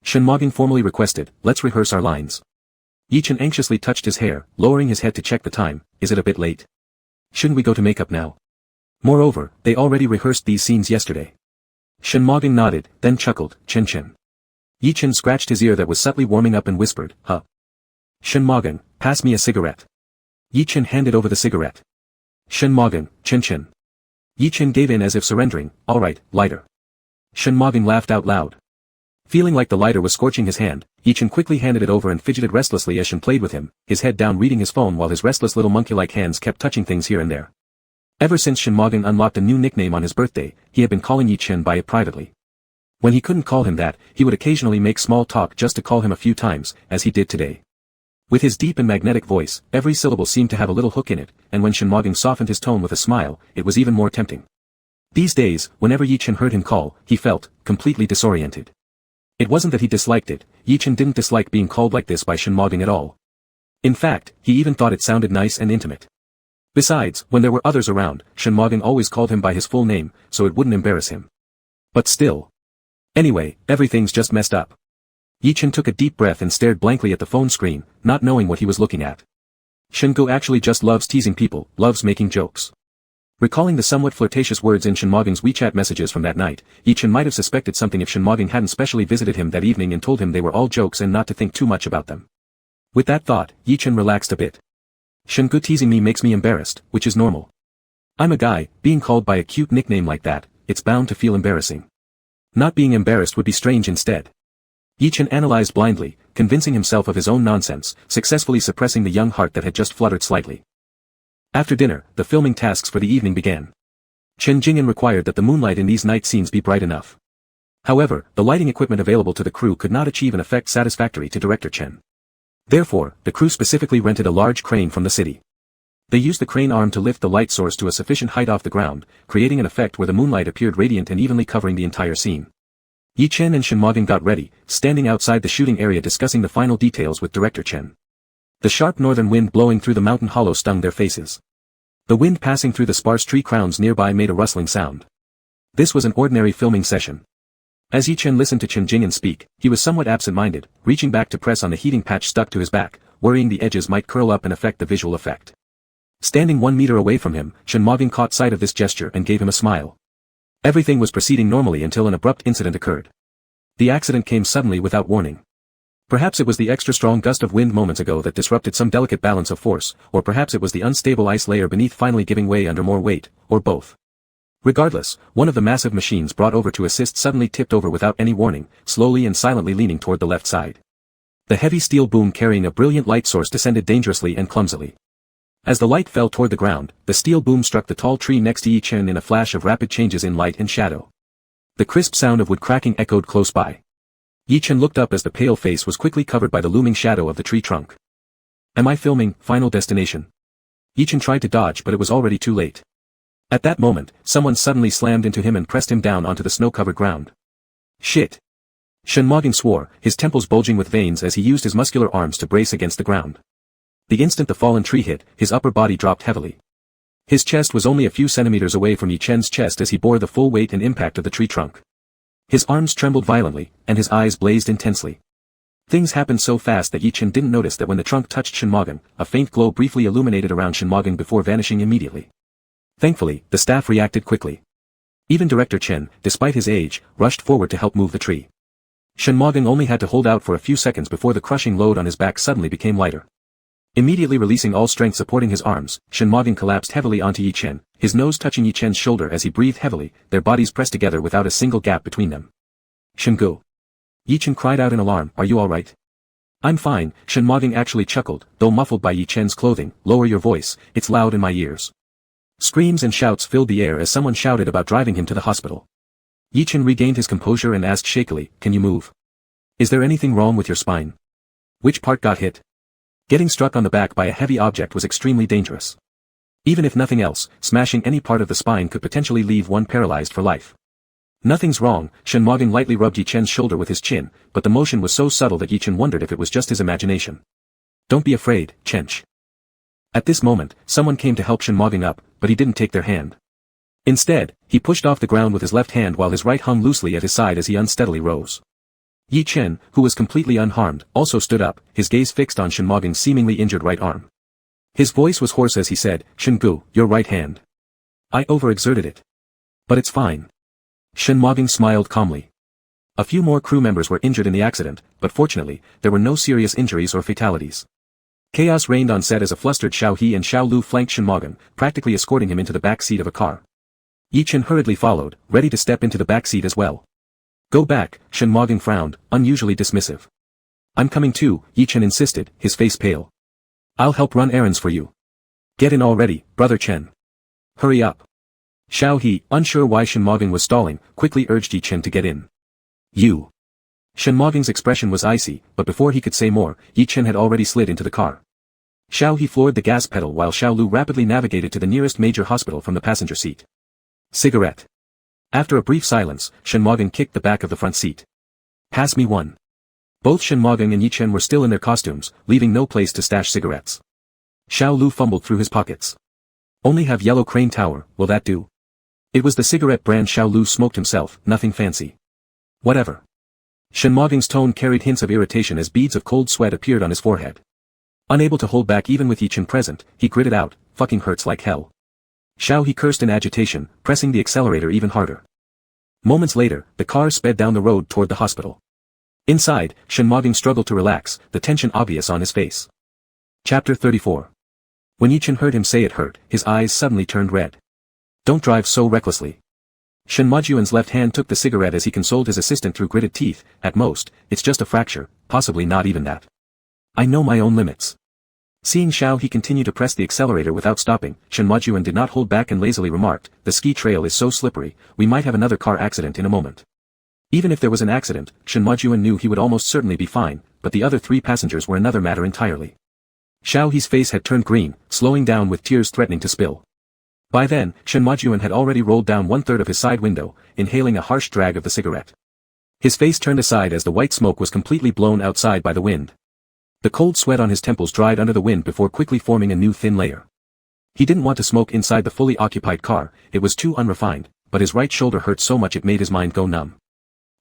Shinmogin formally requested, "Let's rehearse our lines." Yi Chen anxiously touched his hair, lowering his head to check the time, "Is it a bit late? Shouldn't we go to makeup now?" Moreover, they already rehearsed these scenes yesterday. Shinmogin nodded, then chuckled, "Chin Chin." Yi Chen scratched his ear that was subtly warming up and whispered, "Huh?" "Shinmogin, pass me a cigarette." Yi Chen handed over the cigarette. Shinmogin, "Chin Chin." Yi Chen gave in as if surrendering, "All right, lighter." Shinmogin laughed out loud. Feeling like the lighter was scorching his hand, Yi Chen quickly handed it over and fidgeted restlessly as Shin played with him, his head down reading his phone while his restless little monkey-like hands kept touching things here and there. Ever since Shinmogin unlocked a new nickname on his birthday, he had been calling Yi Chen by it privately. When he couldn't call him that, he would occasionally make small talk just to call him a few times, as he did today. With his deep and magnetic voice, every syllable seemed to have a little hook in it, and when Shinmogin softened his tone with a smile, it was even more tempting. These days, whenever Yi Chen heard him call, he felt completely disoriented. It wasn't that he disliked it, Yi Chen didn't dislike being called like this by Shinmogin at all. In fact, he even thought it sounded nice and intimate. Besides, when there were others around, Shinmogin always called him by his full name, so it wouldn't embarrass him. But still. Anyway, everything's just messed up. Yi Chen took a deep breath and stared blankly at the phone screen, not knowing what he was looking at. Shingo actually just loves teasing people, loves making jokes. Recalling the somewhat flirtatious words in Shinmogin's WeChat messages from that night, Yi Chen might have suspected something if Shinmogin hadn't specially visited him that evening and told him they were all jokes and not to think too much about them. With that thought, Yi Chen relaxed a bit. Shengu teasing me makes me embarrassed, which is normal. I'm a guy, being called by a cute nickname like that, it's bound to feel embarrassing. Not being embarrassed would be strange instead. Yichen analyzed blindly, convincing himself of his own nonsense, successfully suppressing the young heart that had just fluttered slightly. After dinner, the filming tasks for the evening began. Chen Jing'an required that the moonlight in these night scenes be bright enough. However, the lighting equipment available to the crew could not achieve an effect satisfactory to Director Chen. Therefore, the crew specifically rented a large crane from the city. They used the crane arm to lift the light source to a sufficient height off the ground, creating an effect where the moonlight appeared radiant and evenly covering the entire scene. Yi Chen and Shen Mogin got ready, standing outside the shooting area discussing the final details with Director Chen. The sharp northern wind blowing through the mountain hollow stung their faces. The wind passing through the sparse tree crowns nearby made a rustling sound. This was an ordinary filming session. As Yi Chen listened to Chen Jing'an speak, he was somewhat absent-minded, reaching back to press on the heating patch stuck to his back, worrying the edges might curl up and affect the visual effect. Standing 1 meter away from him, Shen Mogin caught sight of this gesture and gave him a smile. Everything was proceeding normally until an abrupt incident occurred. The accident came suddenly without warning. Perhaps it was the extra strong gust of wind moments ago that disrupted some delicate balance of force, or perhaps it was the unstable ice layer beneath finally giving way under more weight, or both. Regardless, one of the massive machines brought over to assist suddenly tipped over without any warning, slowly and silently leaning toward the left side. The heavy steel boom carrying a brilliant light source descended dangerously and clumsily. As the light fell toward the ground, the steel boom struck the tall tree next to Yi Chen in a flash of rapid changes in light and shadow. The crisp sound of wood cracking echoed close by. Yi Chen looked up as the pale face was quickly covered by the looming shadow of the tree trunk. Am I filming Final Destination? Yi Chen tried to dodge but it was already too late. At that moment, someone suddenly slammed into him and pressed him down onto the snow-covered ground. Shit! Shen Mogin swore, his temples bulging with veins as he used his muscular arms to brace against the ground. The instant the fallen tree hit, his upper body dropped heavily. His chest was only a few centimeters away from Yi Chen's chest as he bore the full weight and impact of the tree trunk. His arms trembled violently, and his eyes blazed intensely. Things happened so fast that Yi Chen didn't notice that when the trunk touched Shen Mogin, a faint glow briefly illuminated around Shen Mogin before vanishing immediately. Thankfully, the staff reacted quickly. Even Director Chen, despite his age, rushed forward to help move the tree. Shen Mogin only had to hold out for a few seconds before the crushing load on his back suddenly became lighter. Immediately releasing all strength supporting his arms, Shen Mogin collapsed heavily onto Yi Chen, his nose touching Yi Chen's shoulder as he breathed heavily, their bodies pressed together without a single gap between them. Shengu. Yi Chen cried out in alarm, are you alright? I'm fine, Shen Mogin actually chuckled, though muffled by Yi Chen's clothing, lower your voice, it's loud in my ears. Screams and shouts filled the air as someone shouted about driving him to the hospital. Yi Chen regained his composure and asked shakily, can you move? Is there anything wrong with your spine? Which part got hit? Getting struck on the back by a heavy object was extremely dangerous. Even if nothing else, smashing any part of the spine could potentially leave one paralyzed for life. Nothing's wrong, Shen Mogin lightly rubbed Yi Chen's shoulder with his chin, but the motion was so subtle that Yi Chen wondered if it was just his imagination. Don't be afraid, Chench. At this moment, someone came to help Shen Mogin up, but he didn't take their hand. Instead, he pushed off the ground with his left hand while his right hung loosely at his side as he unsteadily rose. Yi Chen, who was completely unharmed, also stood up, his gaze fixed on Shen Mogin's seemingly injured right arm. His voice was hoarse as he said, Shengu, your right hand. I overexerted it. But it's fine. Shen Mogin smiled calmly. A few more crew members were injured in the accident, but fortunately, there were no serious injuries or fatalities. Chaos reigned on set as a flustered Xiao He and Xiao Lu flanked Shen Mogin, practically escorting him into the back seat of a car. Yi Chen hurriedly followed, ready to step into the back seat as well. Go back, Shen Mogin frowned, unusually dismissive. I'm coming too, Yi Chen insisted, his face pale. I'll help run errands for you. Get in already, brother Chen. Hurry up. Xiao He, unsure why Shen Mogin was stalling, quickly urged Yi Chen to get in. You. Shen Mogin's expression was icy, but before he could say more, Yi Chen had already slid into the car. Xiao He floored the gas pedal while Xiao Lu rapidly navigated to the nearest major hospital from the passenger seat. Cigarette. After a brief silence, Shen Mogin kicked the back of the front seat. Pass me one. Both Shen Mogin and Yi Chen were still in their costumes, leaving no place to stash cigarettes. Xiao Lu fumbled through his pockets. Only have yellow crane tower, will that do? It was the cigarette brand Xiao Lu smoked himself, nothing fancy. Whatever. Shen Mogin's tone carried hints of irritation as beads of cold sweat appeared on his forehead. Unable to hold back even with Yi Chen present, he gritted out, fucking hurts like hell. Xiao He cursed in agitation, pressing the accelerator even harder. Moments later, the car sped down the road toward the hospital. Inside, Shen Mogin struggled to relax, the tension obvious on his face. Chapter 34. When Yichen heard him say it hurt, his eyes suddenly turned red. Don't drive so recklessly. Shen Majuan's left hand took the cigarette as he consoled his assistant through gritted teeth. At most, it's just a fracture, possibly not even that. I know my own limits. Seeing Xiao He continue to press the accelerator without stopping, Shen Majuan did not hold back and lazily remarked, the ski trail is so slippery, we might have another car accident in a moment. Even if there was an accident, Shen Majuan knew he would almost certainly be fine, but the other 3 passengers were another matter entirely. Xiao He's face had turned green, slowing down with tears threatening to spill. By then, Shen Majuan had already rolled down 1/3 of his side window, inhaling a harsh drag of the cigarette. His face turned aside as the white smoke was completely blown outside by the wind. The cold sweat on his temples dried under the wind before quickly forming a new thin layer. He didn't want to smoke inside the fully occupied car, it was too unrefined, but his right shoulder hurt so much it made his mind go numb.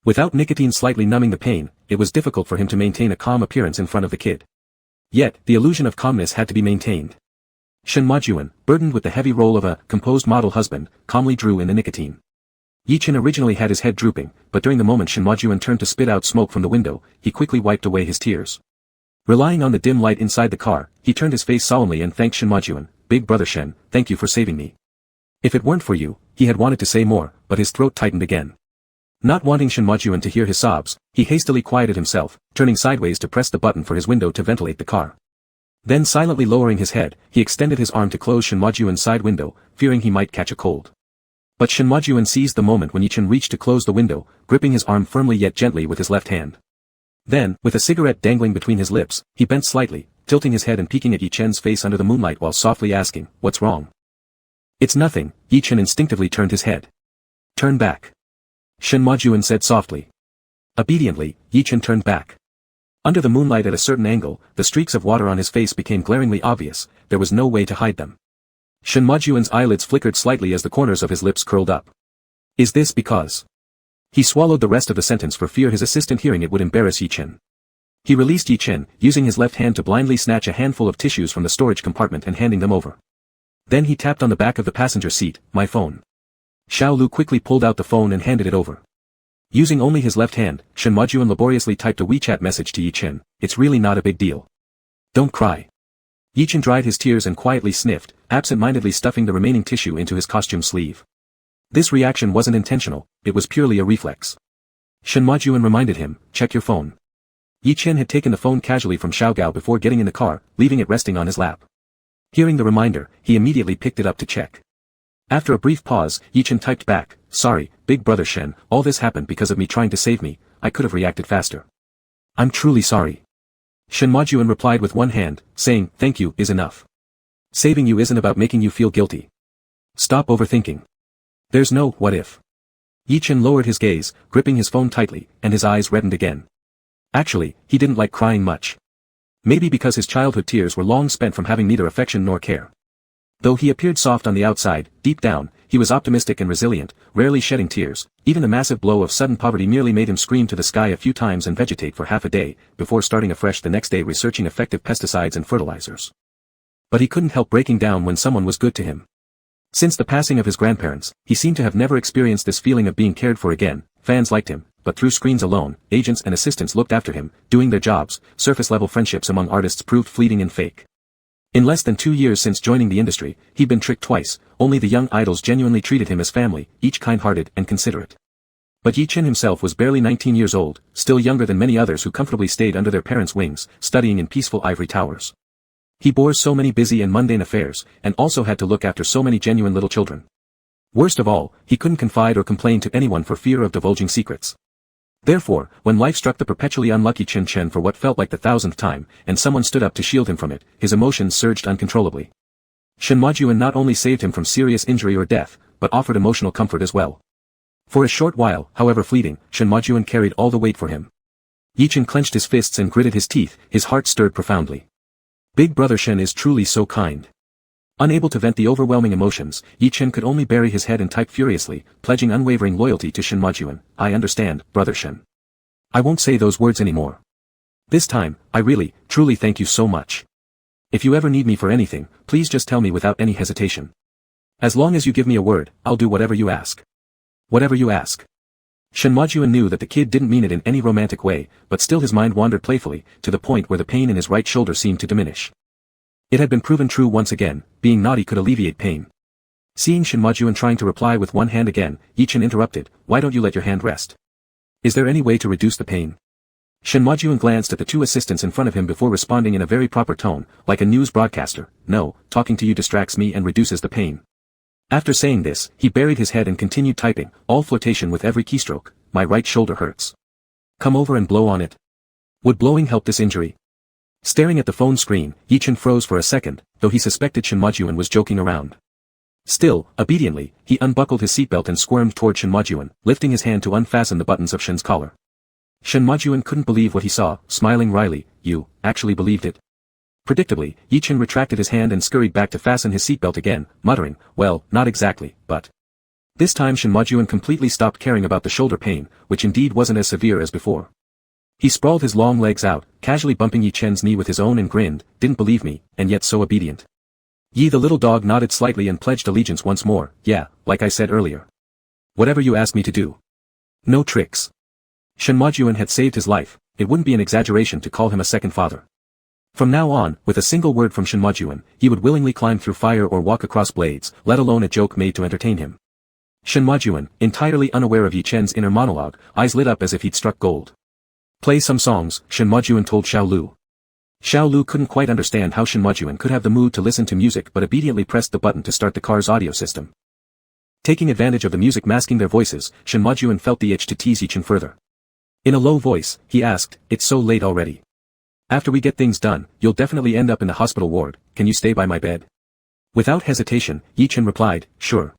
Without nicotine slightly numbing the pain, it was difficult for him to maintain a calm appearance in front of the kid. Yet, the illusion of calmness had to be maintained. Shen Majuan, burdened with the heavy role of a composed model husband, calmly drew in the nicotine. Yichen originally had his head drooping, but during the moment Shen Majuan turned to spit out smoke from the window, he quickly wiped away his tears. Relying on the dim light inside the car, he turned his face solemnly and thanked Shen Majuan, Big brother Shen, thank you for saving me. If it weren't for you, he had wanted to say more, but his throat tightened again. Not wanting Shen Majuan to hear his sobs, he hastily quieted himself, turning sideways to press the button for his window to ventilate the car. Then silently lowering his head, he extended his arm to close Shen Majuan's side window, fearing he might catch a cold. But Shen Majuan seized the moment when Yichen reached to close the window, gripping his arm firmly yet gently with his left hand. Then, with a cigarette dangling between his lips, he bent slightly, tilting his head and peeking at Yichen's face under the moonlight while softly asking, "What's wrong?" "It's nothing," Yichen instinctively turned his head. "Turn back," Shen Majuan said softly. Obediently, Yichen turned back. Under the moonlight at a certain angle, the streaks of water on his face became glaringly obvious, there was no way to hide them. Shen Majuan's eyelids flickered slightly as the corners of his lips curled up. "Is this because?" He swallowed the rest of the sentence for fear his assistant hearing it would embarrass Yichen. He released Yichen, using his left hand to blindly snatch a handful of tissues from the storage compartment and handing them over. Then he tapped on the back of the passenger seat, "My phone." Xiao Lu quickly pulled out the phone and handed it over. Using only his left hand, Shen Majuan laboriously typed a WeChat message to Yichen, "It's really not a big deal. Don't cry." Yichen dried his tears and quietly sniffed, absent-mindedly stuffing the remaining tissue into his costume sleeve. This reaction wasn't intentional, it was purely a reflex. Shen Majuan reminded him, "Check your phone." Yichen had taken the phone casually from Xiao Gao before getting in the car, leaving it resting on his lap. Hearing the reminder, he immediately picked it up to check. After a brief pause, Yichen typed back, "Sorry, big brother Shen, all this happened because of me trying to save me, I could have reacted faster. I'm truly sorry." Shen Majuan replied with one hand, saying, "Thank you is enough. Saving you isn't about making you feel guilty. Stop overthinking. There's no what if." Yichen lowered his gaze, gripping his phone tightly, and his eyes reddened again. Actually, he didn't like crying much. Maybe because his childhood tears were long spent from having neither affection nor care. Though he appeared soft on the outside, deep down, he was optimistic and resilient, rarely shedding tears. Even the massive blow of sudden poverty merely made him scream to the sky a few times and vegetate for half a day, before starting afresh the next day researching effective pesticides and fertilizers. But he couldn't help breaking down when someone was good to him. Since the passing of his grandparents, he seemed to have never experienced this feeling of being cared for again. Fans liked him, but through screens alone, agents and assistants looked after him, doing their jobs. Surface-level friendships among artists proved fleeting and fake. In less than 2 years since joining the industry, he'd been tricked twice. Only the young idols genuinely treated him as family, each kind-hearted and considerate. But Yichen himself was barely 19 years old, still younger than many others who comfortably stayed under their parents' wings, studying in peaceful ivory towers. He bore so many busy and mundane affairs, and also had to look after so many genuine little children. Worst of all, he couldn't confide or complain to anyone for fear of divulging secrets. Therefore, when life struck the perpetually unlucky Chen for what felt like the 1000th time, and someone stood up to shield him from it, his emotions surged uncontrollably. Shen Majuan not only saved him from serious injury or death, but offered emotional comfort as well. For a short while, however fleeting, Shen Majuan carried all the weight for him. Yichen clenched his fists and gritted his teeth, his heart stirred profoundly. Big brother Shen is truly so kind. Unable to vent the overwhelming emotions, Yichen could only bury his head and type furiously, pledging unwavering loyalty to Shen Majuan. "I understand, brother Shen. I won't say those words anymore. This time, I really, truly thank you so much. If you ever need me for anything, please just tell me without any hesitation. As long as you give me a word, I'll do whatever you ask." "Whatever you ask." Shen Majuan knew that the kid didn't mean it in any romantic way, but still his mind wandered playfully, to the point where the pain in his right shoulder seemed to diminish. It had been proven true once again, being naughty could alleviate pain. Seeing Shin Majuan trying to reply with one hand again, Yi-Chen interrupted, "Why don't you let your hand rest? Is there any way to reduce the pain?" Shin Majuan glanced at the two assistants in front of him before responding in a very proper tone, like a news broadcaster, "No, talking to you distracts me and reduces the pain." After saying this, he buried his head and continued typing, all flirtation with every keystroke. "My right shoulder hurts. Come over and blow on it." Would blowing help this injury? Staring at the phone screen, Yi-Chen froze for a second, though he suspected Shin Majuan was joking around. Still, obediently, he unbuckled his seatbelt and squirmed toward Shin Majuan, lifting his hand to unfasten the buttons of Shin's collar. Shin Majuan couldn't believe what he saw, smiling wryly. "You actually believed it?" Predictably, Yi-Chen retracted his hand and scurried back to fasten his seatbelt again, muttering, "Well, not exactly, but..." This time Shin Majuan completely stopped caring about the shoulder pain, which indeed wasn't as severe as before. He sprawled his long legs out, casually bumping Yi-Chen's knee with his own and grinned, "Didn't believe me, and yet so obedient." Yi the little dog nodded slightly and pledged allegiance once more. "Yeah, like I said earlier. Whatever you ask me to do. No tricks." Shin Majuan had saved his life, it wouldn't be an exaggeration to call him a second father. From now on, with a single word from Shin Majuan, he would willingly climb through fire or walk across blades, let alone a joke made to entertain him. Shin Majuan, entirely unaware of Yi-Chen's inner monologue, eyes lit up as if he'd struck gold. "Play some songs," Shin Majuan told Xiao Lu. Xiao Lu couldn't quite understand how Shin Majuan could have the mood to listen to music but obediently pressed the button to start the car's audio system. Taking advantage of the music masking their voices, Shin Majuan felt the itch to tease Yi-Chen further. In a low voice, he asked, "It's so late already. After we get things done, you'll definitely end up in the hospital ward, can you stay by my bed?" Without hesitation, Yi-Chen replied, "Sure."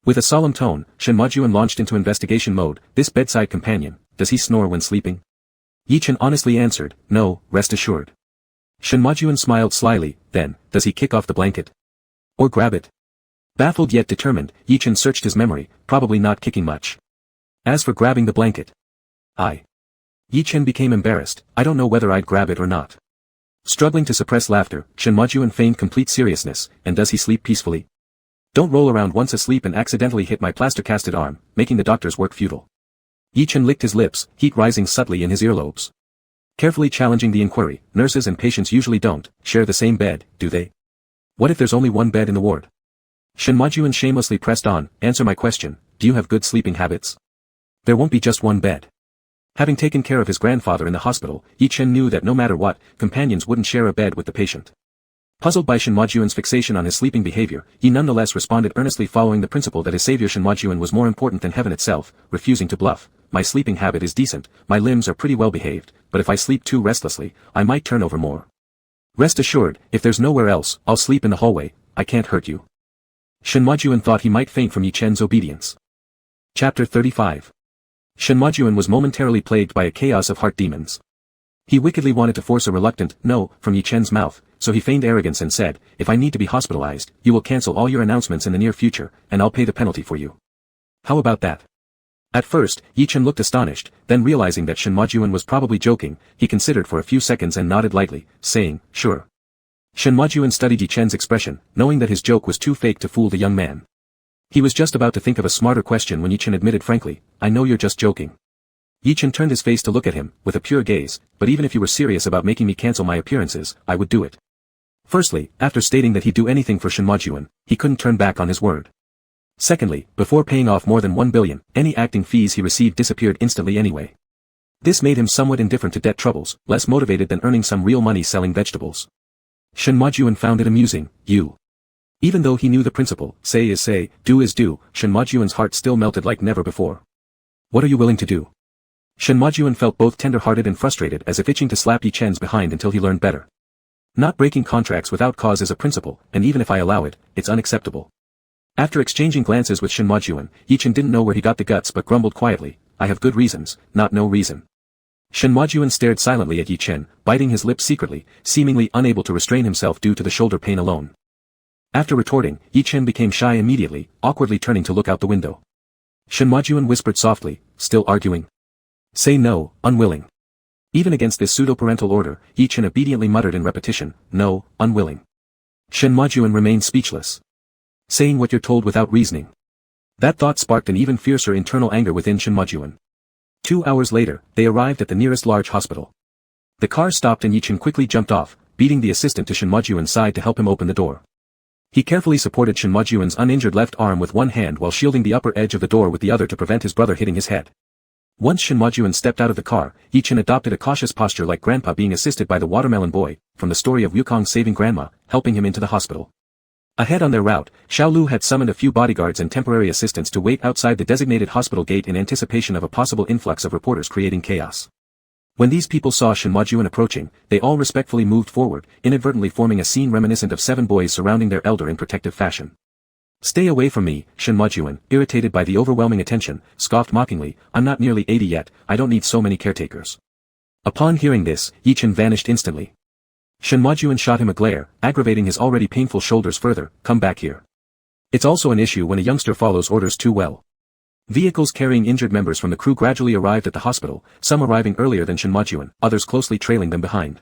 With a solemn tone, Shin Majuan launched into investigation mode. "This bedside companion, does he snore when sleeping?" Yi-Chen honestly answered, "No, rest assured." Shin Majuan smiled slyly, "Then, does he kick off the blanket? Or grab it?" Baffled yet determined, Yi-Chen searched his memory, probably not kicking much. As for grabbing the blanket, Yi-Chen became embarrassed. "I don't know whether I'd grab it or not." Struggling to suppress laughter, Shin Majuan feigned complete seriousness. "And does he sleep peacefully? Don't roll around once asleep and accidentally hit my plaster-casted arm, making the doctor's work futile." Yi-Chen licked his lips, heat rising subtly in his earlobes. Carefully challenging the inquiry, "Nurses and patients usually don't share the same bed, do they? What if there's only one bed in the ward?" Shin Majuan shamelessly pressed on, "Answer my question, do you have good sleeping habits? There won't be just one bed." Having taken care of his grandfather in the hospital, Yi-Chen knew that no matter what, companions wouldn't share a bed with the patient. Puzzled by Shin Majuan's fixation on his sleeping behavior, he nonetheless responded earnestly, following the principle that his savior Shin Majuan was more important than heaven itself, refusing to bluff. "My sleeping habit is decent, my limbs are pretty well behaved, but if I sleep too restlessly, I might turn over more. Rest assured, if there's nowhere else, I'll sleep in the hallway, I can't hurt you." Shin Majuan thought he might faint from Yi-Chen's obedience. Chapter 35. Shin Majuan was momentarily plagued by a chaos of heart demons. He wickedly wanted to force a reluctant "no" from Yi-Chen's mouth, so he feigned arrogance and said, "If I need to be hospitalized, you will cancel all your announcements in the near future, and I'll pay the penalty for you. How about that?" At first, Yi-Chen looked astonished, then realizing that Shin Majuan was probably joking, he considered for a few seconds and nodded lightly, saying, "Sure." Shin Majuan studied Yi-Chen's expression, knowing that his joke was too fake to fool the young man. He was just about to think of a smarter question when Yi-Chen admitted frankly, "I know you're just joking." Yi-Chen turned his face to look at him, with a pure gaze, "But even if you were serious about making me cancel my appearances, I would do it." Firstly, after stating that he'd do anything for Shin Majuan, he couldn't turn back on his word. Secondly, before paying off more than 1 billion, any acting fees he received disappeared instantly anyway. This made him somewhat indifferent to debt troubles, less motivated than earning some real money selling vegetables. Shin Majuan found it amusing. Even though he knew the principle, say is say, do is do, Shin Majuan's heart still melted like never before. "What are you willing to do?" Shin Majuan felt both tender-hearted and frustrated, as if itching to slap Yi-Chen's behind until he learned better. Not breaking contracts without cause is a principle, and even if I allow it, it's unacceptable. After exchanging glances with Shin Majuan, Yi-Chen didn't know where he got the guts but grumbled quietly, "I have good reasons, not no reason." Shin Majuan stared silently at Yi-Chen, biting his lips secretly, seemingly unable to restrain himself due to the shoulder pain alone. After retorting, Yi-Chen became shy immediately, awkwardly turning to look out the window. Shin Majuan whispered softly, "Still arguing? Say no, unwilling." Even against this pseudo-parental order, Yi-Chen obediently muttered in repetition, "No, unwilling." Shin Majuan remained speechless. Saying what you're told without reasoning. That thought sparked an even fiercer internal anger within Shin Majuan. 2 hours later, they arrived at the nearest large hospital. The car stopped and Yi-Chen quickly jumped off, beating the assistant to Shin Mojuan's side to help him open the door. He carefully supported Shin Mojuan's uninjured left arm with one hand while shielding the upper edge of the door with the other to prevent his brother hitting his head. Once Shin Mojuan stepped out of the car, Yichin adopted a cautious posture like grandpa being assisted by the watermelon boy, from the story of Wukong saving grandma, helping him into the hospital. Ahead on their route, Xiaolu had summoned a few bodyguards and temporary assistants to wait outside the designated hospital gate in anticipation of a possible influx of reporters creating chaos. When these people saw Shin Mojuan approaching, they all respectfully moved forward, inadvertently forming a scene reminiscent of 7 boys surrounding their elder in protective fashion. "Stay away from me," Shin Mojuan, irritated by the overwhelming attention, scoffed mockingly, "I'm not nearly 80 yet, I don't need so many caretakers." Upon hearing this, Yichin vanished instantly. Shin Mojuan shot him a glare, aggravating his already painful shoulders further. "Come back here." It's also an issue when a youngster follows orders too well. Vehicles carrying injured members from the crew gradually arrived at the hospital, some arriving earlier than Shin Mojuan, others closely trailing them behind.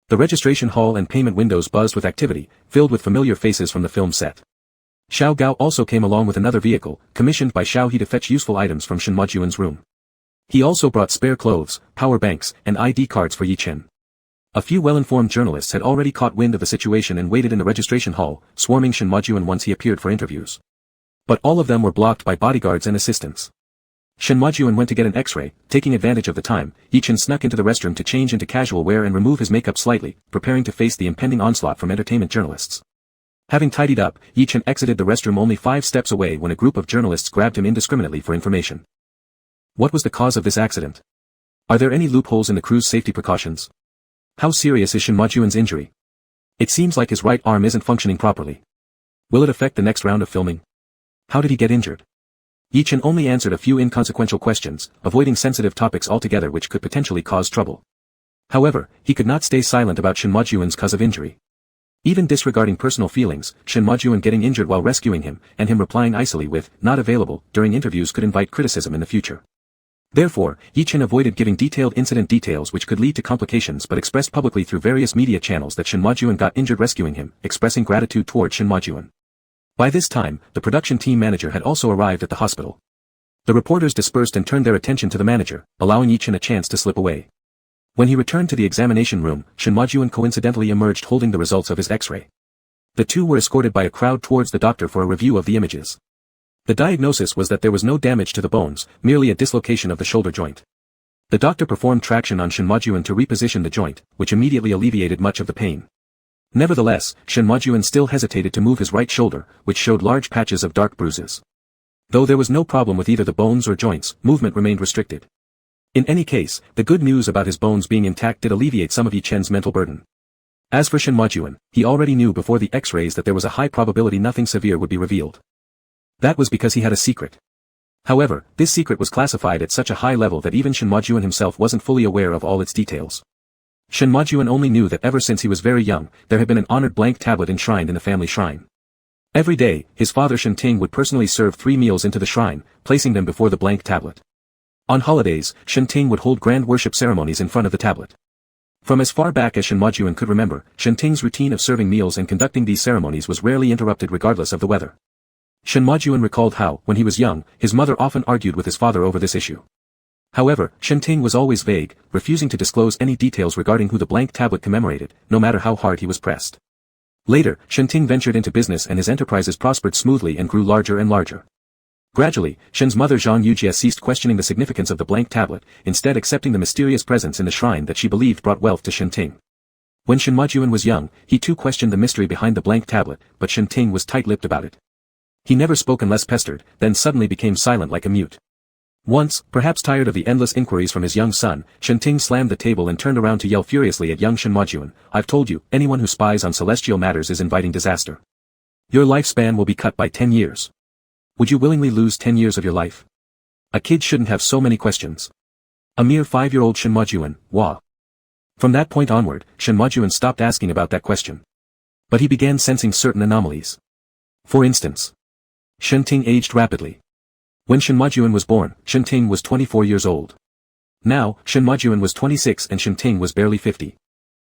The registration hall and payment windows buzzed with activity, filled with familiar faces from the film set. Xiao Gao also came along with another vehicle, commissioned by Xiao He to fetch useful items from Shin Mojuan's room. He also brought spare clothes, power banks, and ID cards for Yichin. A few well-informed journalists had already caught wind of the situation and waited in the registration hall, swarming Shin Mojuan once he appeared for interviews. But all of them were blocked by bodyguards and assistants. Shin Mojuan went to get an X-ray, taking advantage of the time. Yichin snuck into the restroom to change into casual wear and remove his makeup slightly, preparing to face the impending onslaught from entertainment journalists. Having tidied up, Yichin exited the restroom only 5 steps away when a group of journalists grabbed him indiscriminately for information. What was the cause of this accident? Are there any loopholes in the crew's safety precautions? How serious is Shin Mojuan's injury? It seems like his right arm isn't functioning properly. Will it affect the next round of filming? How did he get injured? Yichin only answered a few inconsequential questions, avoiding sensitive topics altogether which could potentially cause trouble. However, he could not stay silent about Shin Mojuan's cause of injury. Even disregarding personal feelings, Shin Mojuan getting injured while rescuing him, and him replying icily with, "not available," during interviews could invite criticism in the future. Therefore, Yichin avoided giving detailed incident details which could lead to complications but expressed publicly through various media channels that Shin Mojuan got injured rescuing him, expressing gratitude toward Shin Mojuan. By this time, the production team manager had also arrived at the hospital. The reporters dispersed and turned their attention to the manager, allowing Yichin a chance to slip away. When he returned to the examination room, Shin Mojuan coincidentally emerged holding the results of his X-ray. The two were escorted by a crowd towards the doctor for a review of the images. The diagnosis was that there was no damage to the bones, merely a dislocation of the shoulder joint. The doctor performed traction on Shin Mojuan to reposition the joint, which immediately alleviated much of the pain. Nevertheless, Shin Mojuan still hesitated to move his right shoulder, which showed large patches of dark bruises. Though there was no problem with either the bones or joints, movement remained restricted. In any case, the good news about his bones being intact did alleviate some of Yichen's mental burden. As for Shin Mojuan, he already knew before the X-rays that there was a high probability nothing severe would be revealed. That was because he had a secret. However, this secret was classified at such a high level that even Shin Mojuan himself wasn't fully aware of all its details. Shin Mojuan only knew that ever since he was very young, there had been an honored blank tablet enshrined in the family shrine. Every day, his father Shin Ting would personally serve 3 meals into the shrine, placing them before the blank tablet. On holidays, Shin Ting would hold grand worship ceremonies in front of the tablet. From as far back as Shin Mojuan could remember, Shin Ting's routine of serving meals and conducting these ceremonies was rarely interrupted regardless of the weather. Shin Mojuan recalled how, when he was young, his mother often argued with his father over this issue. However, Shin Ting was always vague, refusing to disclose any details regarding who the blank tablet commemorated, no matter how hard he was pressed. Later, Shin Ting ventured into business and his enterprises prospered smoothly and grew larger and larger. Gradually, Shin's mother Zhang Yujie ceased questioning the significance of the blank tablet, instead accepting the mysterious presence in the shrine that she believed brought wealth to Shin Ting. When Shin Mojuan was young, he too questioned the mystery behind the blank tablet, but Shin Ting was tight-lipped about it. He never spoke unless pestered, then suddenly became silent like a mute. Once, perhaps tired of the endless inquiries from his young son, Shin Ting slammed the table and turned around to yell furiously at young Shin Mojuan, "I've told you, anyone who spies on celestial matters is inviting disaster. Your lifespan will be cut by 10 years. Would you willingly lose 10 years of your life? A kid shouldn't have so many questions." A mere 5-year-old Shin Mojuan, wah. From that point onward, Shin Mojuan stopped asking about that question. But he began sensing certain anomalies. For instance, Shin Ting aged rapidly. When Shin Mojuan was born, Shin Ting was 24 years old. Now, Shin Mojuan was 26 and Shin Ting was barely 50.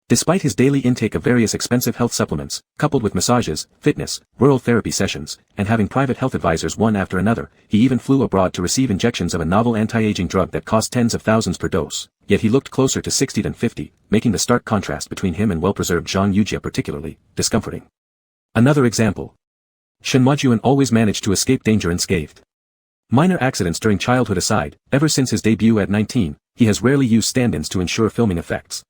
Despite his daily intake of various expensive health supplements, coupled with massages, fitness, rural therapy sessions, and having private health advisors one after another, he even flew abroad to receive injections of a novel anti-aging drug that cost tens of thousands per dose. yet he looked closer to 60 than 50, making the stark contrast between him and well-preserved Zhang Yujia particularly discomforting. Another example. Shen Majuan always managed to escape danger unscathed. Minor accidents during childhood aside, ever since his debut at 19, he has rarely used stand-ins to ensure filming effects.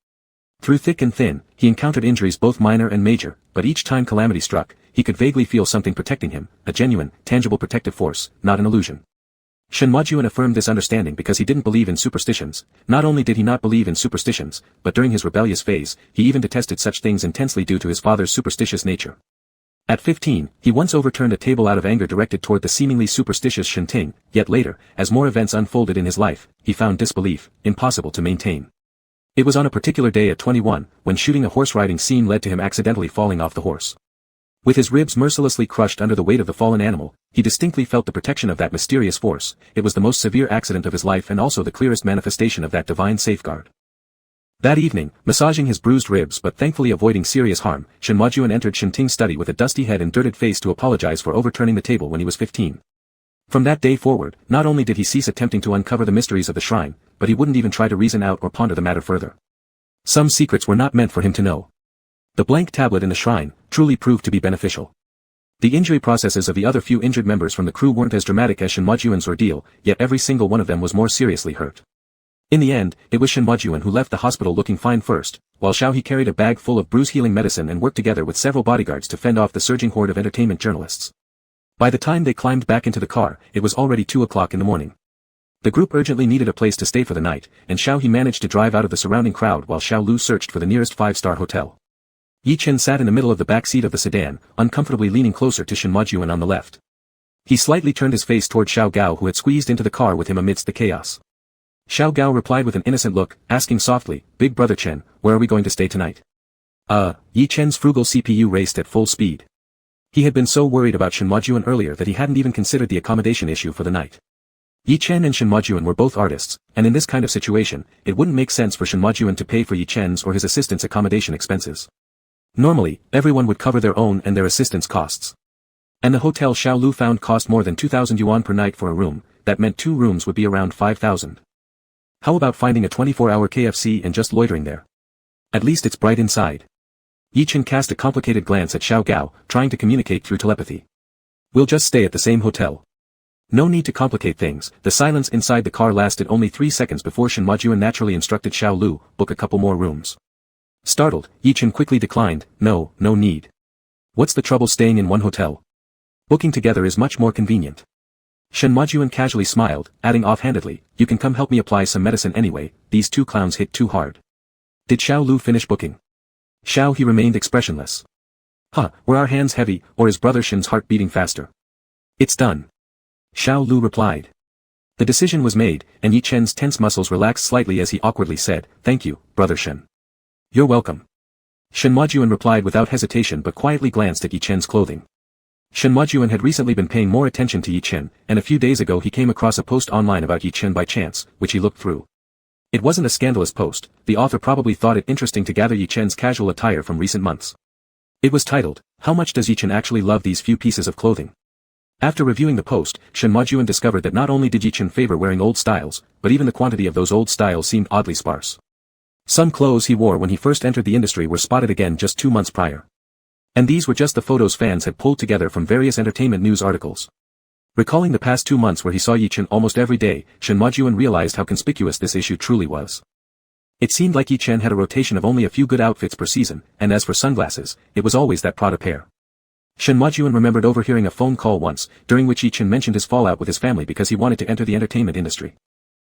Through thick and thin, he encountered injuries both minor and major, but each time calamity struck, he could vaguely feel something protecting him, a genuine, tangible protective force, not an illusion. Shen Majuan affirmed this understanding because he didn't believe in superstitions. Not only did he not believe in superstitions, but during his rebellious phase, he even detested such things intensely due to his father's superstitious nature. At 15, he once overturned a table out of anger directed toward the seemingly superstitious Shen Ting, yet later, as more events unfolded in his life, he found disbelief impossible to maintain. It was on a particular day at 21, when shooting a horse riding scene led to him accidentally falling off the horse. With his ribs mercilessly crushed under the weight of the fallen animal, he distinctly felt the protection of that mysterious force. It was the most severe accident of his life and also the clearest manifestation of that divine safeguard. That evening, massaging his bruised ribs but thankfully avoiding serious harm, Shen Majuan entered Shen Ting's study with a dusty head and dirted face to apologize for overturning the table when he was 15. From that day forward, not only did he cease attempting to uncover the mysteries of the shrine, but he wouldn't even try to reason out or ponder the matter further. Some secrets were not meant for him to know. The blank tablet in the shrine truly proved to be beneficial. The injury processes of the other few injured members from the crew weren't as dramatic as Shen Majuan's ordeal, yet every single one of them was more seriously hurt. In the end, it was Shen Majuan who left the hospital looking fine first, while Xiao He carried a bag full of bruise-healing medicine and worked together with several bodyguards to fend off the surging horde of entertainment journalists. By the time they climbed back into the car, it was already 2 o'clock in the morning. The group urgently needed a place to stay for the night, and Xiao He managed to drive out of the surrounding crowd while Xiao Lu searched for the nearest 5-star hotel. Yi Chen sat in the middle of the back seat of the sedan, uncomfortably leaning closer to Shen Majuan on the left. He slightly turned his face toward Xiao Gao who had squeezed into the car with him amidst the chaos. Xiao Gao replied with an innocent look, asking softly, "Big brother Chen, where are we going to stay tonight?" Yi Chen's frugal CPU raced at full speed. He had been so worried about Shen Majuan earlier that he hadn't even considered the accommodation issue for the night. Yi Chen and Shen Majuan were both artists, and in this kind of situation, it wouldn't make sense for Shen Majuan to pay for Yi Chen's or his assistant's accommodation expenses. Normally, everyone would cover their own and their assistant's costs. And the hotel Xiao Lu found cost more than 2,000 yuan per night for a room. That meant 2 rooms would be around 5,000. How about finding a 24-hour KFC and just loitering there? At least it's bright inside. Yi Chen cast a complicated glance at Xiao Gao, trying to communicate through telepathy. "We'll just stay at the same hotel. No need to complicate things." The silence inside the car lasted only 3 seconds before Shen Majuan naturally instructed Xiao Lu, "Book a couple more rooms." Startled, Yi Chen quickly declined, No need. What's the trouble staying in one hotel? Booking together is much more convenient." Shen Majuan casually smiled, adding offhandedly, "You can come help me apply some medicine anyway, these 2 clowns hit too hard." Did Xiao Lu finish booking? Xiao He remained expressionless. Were our hands heavy, or is brother Shen's heart beating faster? "It's done." Xiao Lu replied. The decision was made, and Yi Chen's tense muscles relaxed slightly as he awkwardly said, "Thank you, brother Shen." "You're welcome." Shen Majuan replied without hesitation but quietly glanced at Yi Chen's clothing. Shen Majuan had recently been paying more attention to Yi Chen, and a few days ago he came across a post online about Yi Chen by chance, which he looked through. It wasn't a scandalous post. The author probably thought it interesting to gather Yi Chen's casual attire from recent months. It was titled, "How much does Yi Chen actually love these few pieces of clothing?" After reviewing the post, Shen Majuan discovered that not only did Yi Chen favor wearing old styles, but even the quantity of those old styles seemed oddly sparse. Some clothes he wore when he first entered the industry were spotted again just 2 months prior. And these were just the photos fans had pulled together from various entertainment news articles. Recalling the past 2 months where he saw Yi Chen almost every day, Shen Majuan realized how conspicuous this issue truly was. It seemed like Yi Chen had a rotation of only a few good outfits per season, and as for sunglasses, it was always that Prada pair. Shen Majuan remembered overhearing a phone call once, during which Yi Chen mentioned his fallout with his family because he wanted to enter the entertainment industry.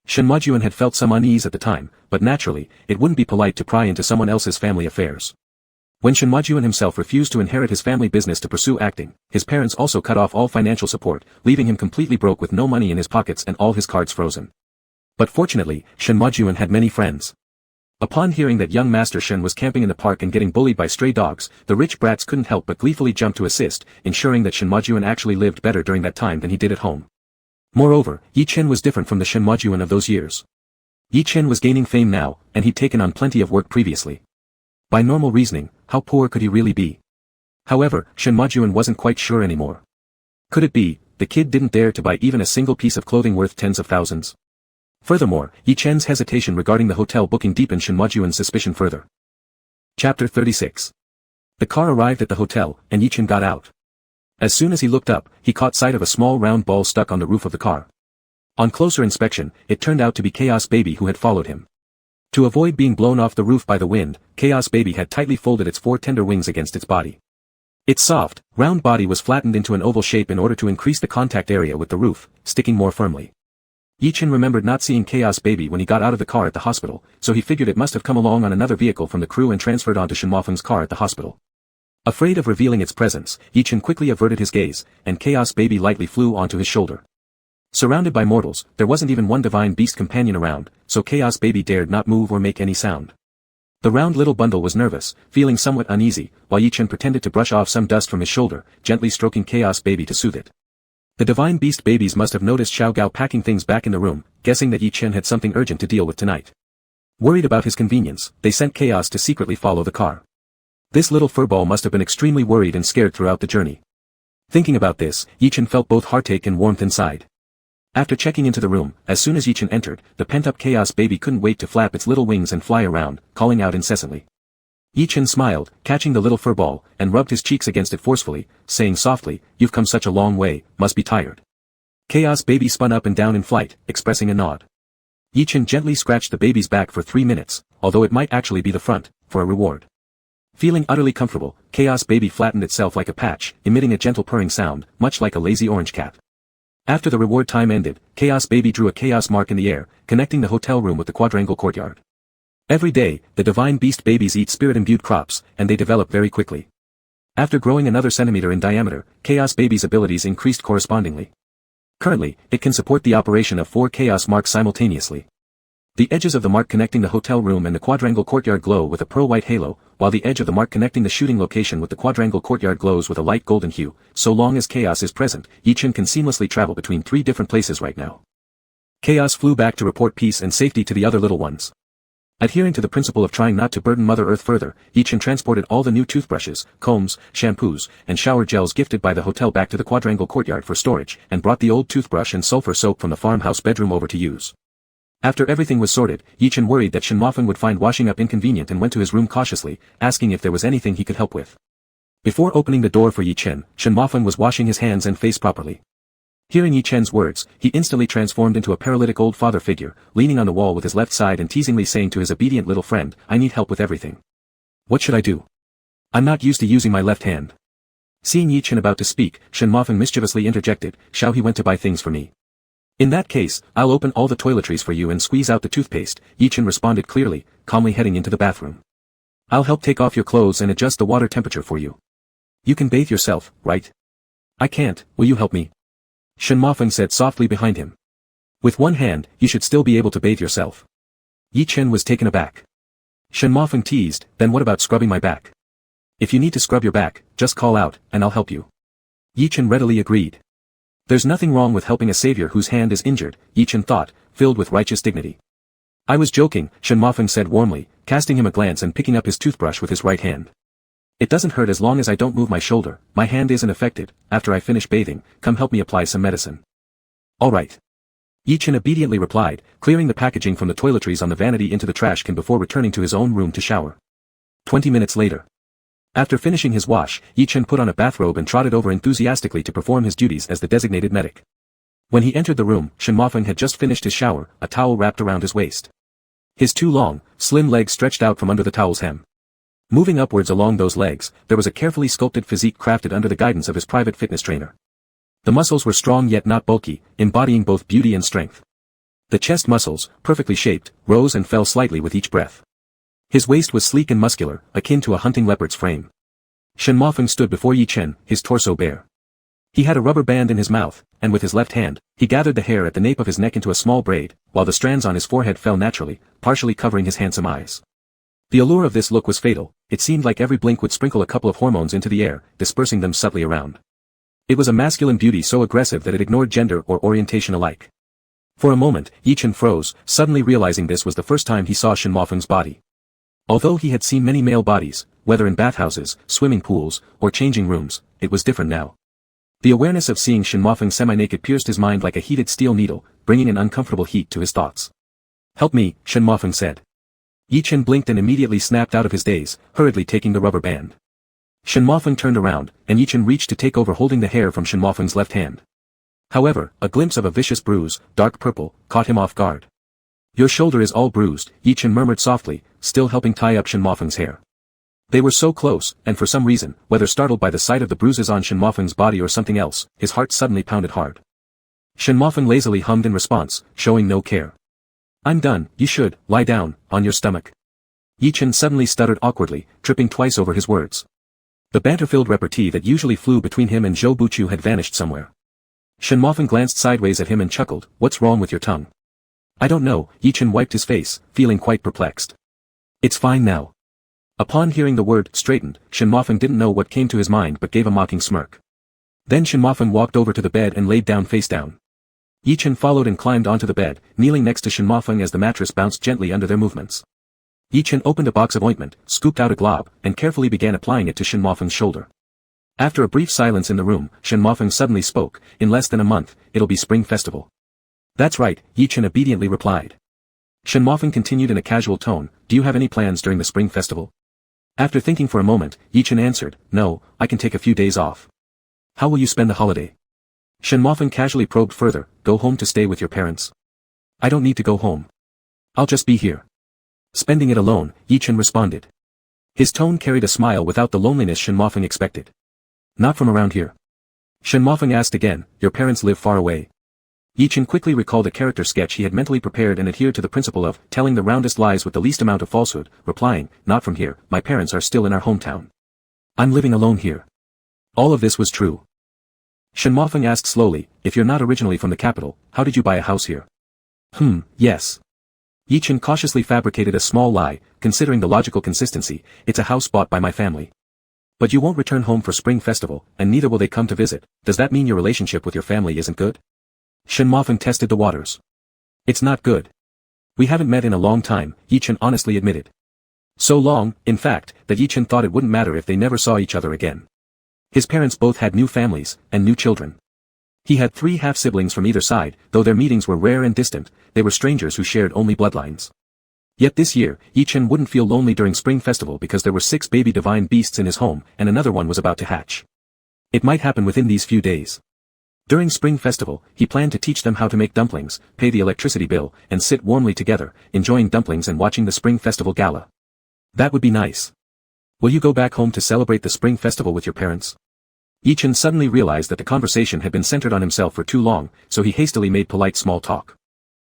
Shen Majuan had felt some unease at the time, but naturally, it wouldn't be polite to pry into someone else's family affairs. When Shen Majuan himself refused to inherit his family business to pursue acting, his parents also cut off all financial support, leaving him completely broke with no money in his pockets and all his cards frozen. But fortunately, Shen Majuan had many friends. Upon hearing that young Master Shen was camping in the park and getting bullied by stray dogs, the rich brats couldn't help but gleefully jump to assist, ensuring that Shen Majuan actually lived better during that time than he did at home. Moreover, Yi Chen was different from the Shen Majuan of those years. Yi Chen was gaining fame now, and he'd taken on plenty of work previously. By normal reasoning, how poor could he really be? However, Shen Majuan wasn't quite sure anymore. Could it be, the kid didn't dare to buy even a single piece of clothing worth tens of thousands? Furthermore, Yi Chen's hesitation regarding the hotel booking deepened Shen Huajuan's suspicion further. Chapter 36. The car arrived at the hotel, and Yi Chen got out. As soon as he looked up, he caught sight of a small round ball stuck on the roof of the car. On closer inspection, it turned out to be Chaos Baby who had followed him. To avoid being blown off the roof by the wind, Chaos Baby had tightly folded its 4 tender wings against its body. Its soft, round body was flattened into an oval shape in order to increase the contact area with the roof, sticking more firmly. Yi Chen remembered not seeing Chaos Baby when he got out of the car at the hospital, so he figured it must have come along on another vehicle from the crew and transferred onto Shen Huafeng's car at the hospital. Afraid of revealing its presence, Yi Chen quickly averted his gaze, and Chaos Baby lightly flew onto his shoulder. Surrounded by mortals, there wasn't even one divine beast companion around, so Chaos Baby dared not move or make any sound. The round little bundle was nervous, feeling somewhat uneasy, while Yi Chen pretended to brush off some dust from his shoulder, gently stroking Chaos Baby to soothe it. The divine beast babies must have noticed Xiao Gao packing things back in the room, guessing that Yi Chen had something urgent to deal with tonight. Worried about his convenience, they sent Chaos to secretly follow the car. This little furball must have been extremely worried and scared throughout the journey. Thinking about this, Yi Chen felt both heartache and warmth inside. After checking into the room, as soon as Yi Chen entered, the pent-up Chaos Baby couldn't wait to flap its little wings and fly around, calling out incessantly. Yi Chen smiled, catching the little furball, and rubbed his cheeks against it forcefully, saying softly, "You've come such a long way, must be tired." Chaos Baby spun up and down in flight, expressing a nod. Yi Chen gently scratched the baby's back for 3 minutes, although it might actually be the front, for a reward. Feeling utterly comfortable, Chaos Baby flattened itself like a patch, emitting a gentle purring sound, much like a lazy orange cat. After the reward time ended, Chaos Baby drew a chaos mark in the air, connecting the hotel room with the quadrangle courtyard. Every day, the divine beast babies eat spirit-imbued crops, and they develop very quickly. After growing another centimeter in diameter, Chaos Baby's abilities increased correspondingly. Currently, it can support the operation of 4 chaos marks simultaneously. The edges of the mark connecting the hotel room and the quadrangle courtyard glow with a pearl-white halo, while the edge of the mark connecting the shooting location with the quadrangle courtyard glows with a light golden hue. So long as chaos is present, Yi Chen can seamlessly travel between 3 different places right now. Chaos flew back to report peace and safety to the other little ones. Adhering to the principle of trying not to burden Mother Earth further, Yi Chen transported all the new toothbrushes, combs, shampoos, and shower gels gifted by the hotel back to the quadrangle courtyard for storage, and brought the old toothbrush and sulfur soap from the farmhouse bedroom over to use. After everything was sorted, Yi Chen worried that Shen Huafeng would find washing up inconvenient and went to his room cautiously, asking if there was anything he could help with. Before opening the door for Yi Chen, Shen Huafeng was washing his hands and face properly. Hearing Yi Chen's words, he instantly transformed into a paralytic old father figure, leaning on the wall with his left side and teasingly saying to his obedient little friend, "I need help with everything. What should I do? I'm not used to using my left hand." Seeing Yi Chen about to speak, Shen Huafeng mischievously interjected, "Xiao he went to buy things for me. In that case, I'll open all the toiletries for you and squeeze out the toothpaste," Yi Chen responded clearly, calmly heading into the bathroom. "I'll help take off your clothes and adjust the water temperature for you. You can bathe yourself, right?" "I can't, will you help me?" Shen Huafeng said softly behind him. "With one hand, you should still be able to bathe yourself." Yi Chen was taken aback. Shen Huafeng teased, "Then what about scrubbing my back? If you need to scrub your back, just call out, and I'll help you." Yi Chen readily agreed. There's nothing wrong with helping a savior whose hand is injured, Yi Chen thought, filled with righteous dignity. "I was joking," Shen Huafeng said warmly, casting him a glance and picking up his toothbrush with his right hand. "It doesn't hurt as long as I don't move my shoulder, my hand isn't affected. After I finish bathing, come help me apply some medicine." "All right." Yi Chen obediently replied, clearing the packaging from the toiletries on the vanity into the trash can before returning to his own room to shower. 20 minutes later. After finishing his wash, Yi Chen put on a bathrobe and trotted over enthusiastically to perform his duties as the designated medic. When he entered the room, Shen Huafeng had just finished his shower, a towel wrapped around his waist. His 2 long, slim legs stretched out from under the towel's hem. Moving upwards along those legs, there was a carefully sculpted physique crafted under the guidance of his private fitness trainer. The muscles were strong yet not bulky, embodying both beauty and strength. The chest muscles, perfectly shaped, rose and fell slightly with each breath. His waist was sleek and muscular, akin to a hunting leopard's frame. Shen Huafeng stood before Yi Chen, his torso bare. He had a rubber band in his mouth, and with his left hand, he gathered the hair at the nape of his neck into a small braid, while the strands on his forehead fell naturally, partially covering his handsome eyes. The allure of this look was fatal. It seemed like every blink would sprinkle a couple of hormones into the air, dispersing them subtly around. It was a masculine beauty so aggressive that it ignored gender or orientation alike. For a moment, Yi Chen froze, suddenly realizing this was the first time he saw Shen Huafeng's body. Although he had seen many male bodies, whether in bathhouses, swimming pools, or changing rooms, it was different now. The awareness of seeing Shen Huafeng semi-naked pierced his mind like a heated steel needle, bringing an uncomfortable heat to his thoughts. "Help me," Shen Mofeng said. Yi Chen blinked and immediately snapped out of his daze, hurriedly taking the rubber band. Shen Mofeng turned around, and Yi Chen reached to take over, holding the hair from Shen Mofeng's left hand. However, a glimpse of a vicious bruise, dark purple, caught him off guard. "Your shoulder is all bruised," Yi Chen murmured softly, still helping tie up Shen Mofeng's hair. They were so close, and for some reason, whether startled by the sight of the bruises on Shen Mofeng's body or something else, his heart suddenly pounded hard. Shen Mofeng lazily hummed in response, showing no care. "I'm done, you should, lie down, on your stomach." Yi Chen suddenly stuttered awkwardly, tripping twice over his words. The banter-filled repartee that usually flew between him and Zhou Buqiu had vanished somewhere. Shen Mofeng glanced sideways at him and chuckled, "What's wrong with your tongue?" "I don't know," Yi Chen wiped his face, feeling quite perplexed. "It's fine now." Upon hearing the word straightened, Shen Mofeng didn't know what came to his mind but gave a mocking smirk. Then Shen Mofeng walked over to the bed and laid down face down. Yi Chen followed and climbed onto the bed, kneeling next to Shen Mofeng as the mattress bounced gently under their movements. Yi Chen opened a box of ointment, scooped out a glob, and carefully began applying it to Shen Mofeng's shoulder. After a brief silence in the room, Shen Mofeng suddenly spoke, "In less than a month, it'll be Spring Festival." "That's right," Yi Chen obediently replied. Shen Mofeng continued in a casual tone, "Do you have any plans during the Spring Festival?" After thinking for a moment, Yi Chen answered, "No, I can take a few days off." "How will you spend the holiday?" Shen Mofeng casually probed further, "Go home to stay with your parents?" "I don't need to go home. I'll just be here." "Spending it alone," Yi Chen responded. His tone carried a smile without the loneliness Shen Mofeng expected. "Not from around here?" Shen Mofeng asked again, "Your parents live far away?" Yi Chen quickly recalled a character sketch he had mentally prepared and adhered to the principle of telling the roundest lies with the least amount of falsehood, replying, "Not from here, my parents are still in our hometown. I'm living alone here." All of this was true. Shen Mofeng asked slowly, "If you're not originally from the capital, how did you buy a house here?" Yes." Yi Chen cautiously fabricated a small lie, considering the logical consistency, "It's a house bought by my family." "But you won't return home for Spring Festival, and neither will they come to visit. Does that mean your relationship with your family isn't good?" Shen Mofeng tested the waters. "It's not good. We haven't met in a long time," Yi Chen honestly admitted. So long, in fact, that Yi Chen thought it wouldn't matter if they never saw each other again. His parents both had new families, and new children. He had 3 half-siblings from either side, though their meetings were rare and distant, they were strangers who shared only bloodlines. Yet this year, Yi Chen wouldn't feel lonely during Spring Festival because there were 6 baby divine beasts in his home, and another one was about to hatch. It might happen within these few days. During Spring Festival, he planned to teach them how to make dumplings, pay the electricity bill, and sit warmly together, enjoying dumplings and watching the Spring Festival gala. That would be nice. "Will you go back home to celebrate the Spring Festival with your parents?" Yi Chen suddenly realized that the conversation had been centered on himself for too long, so he hastily made polite small talk.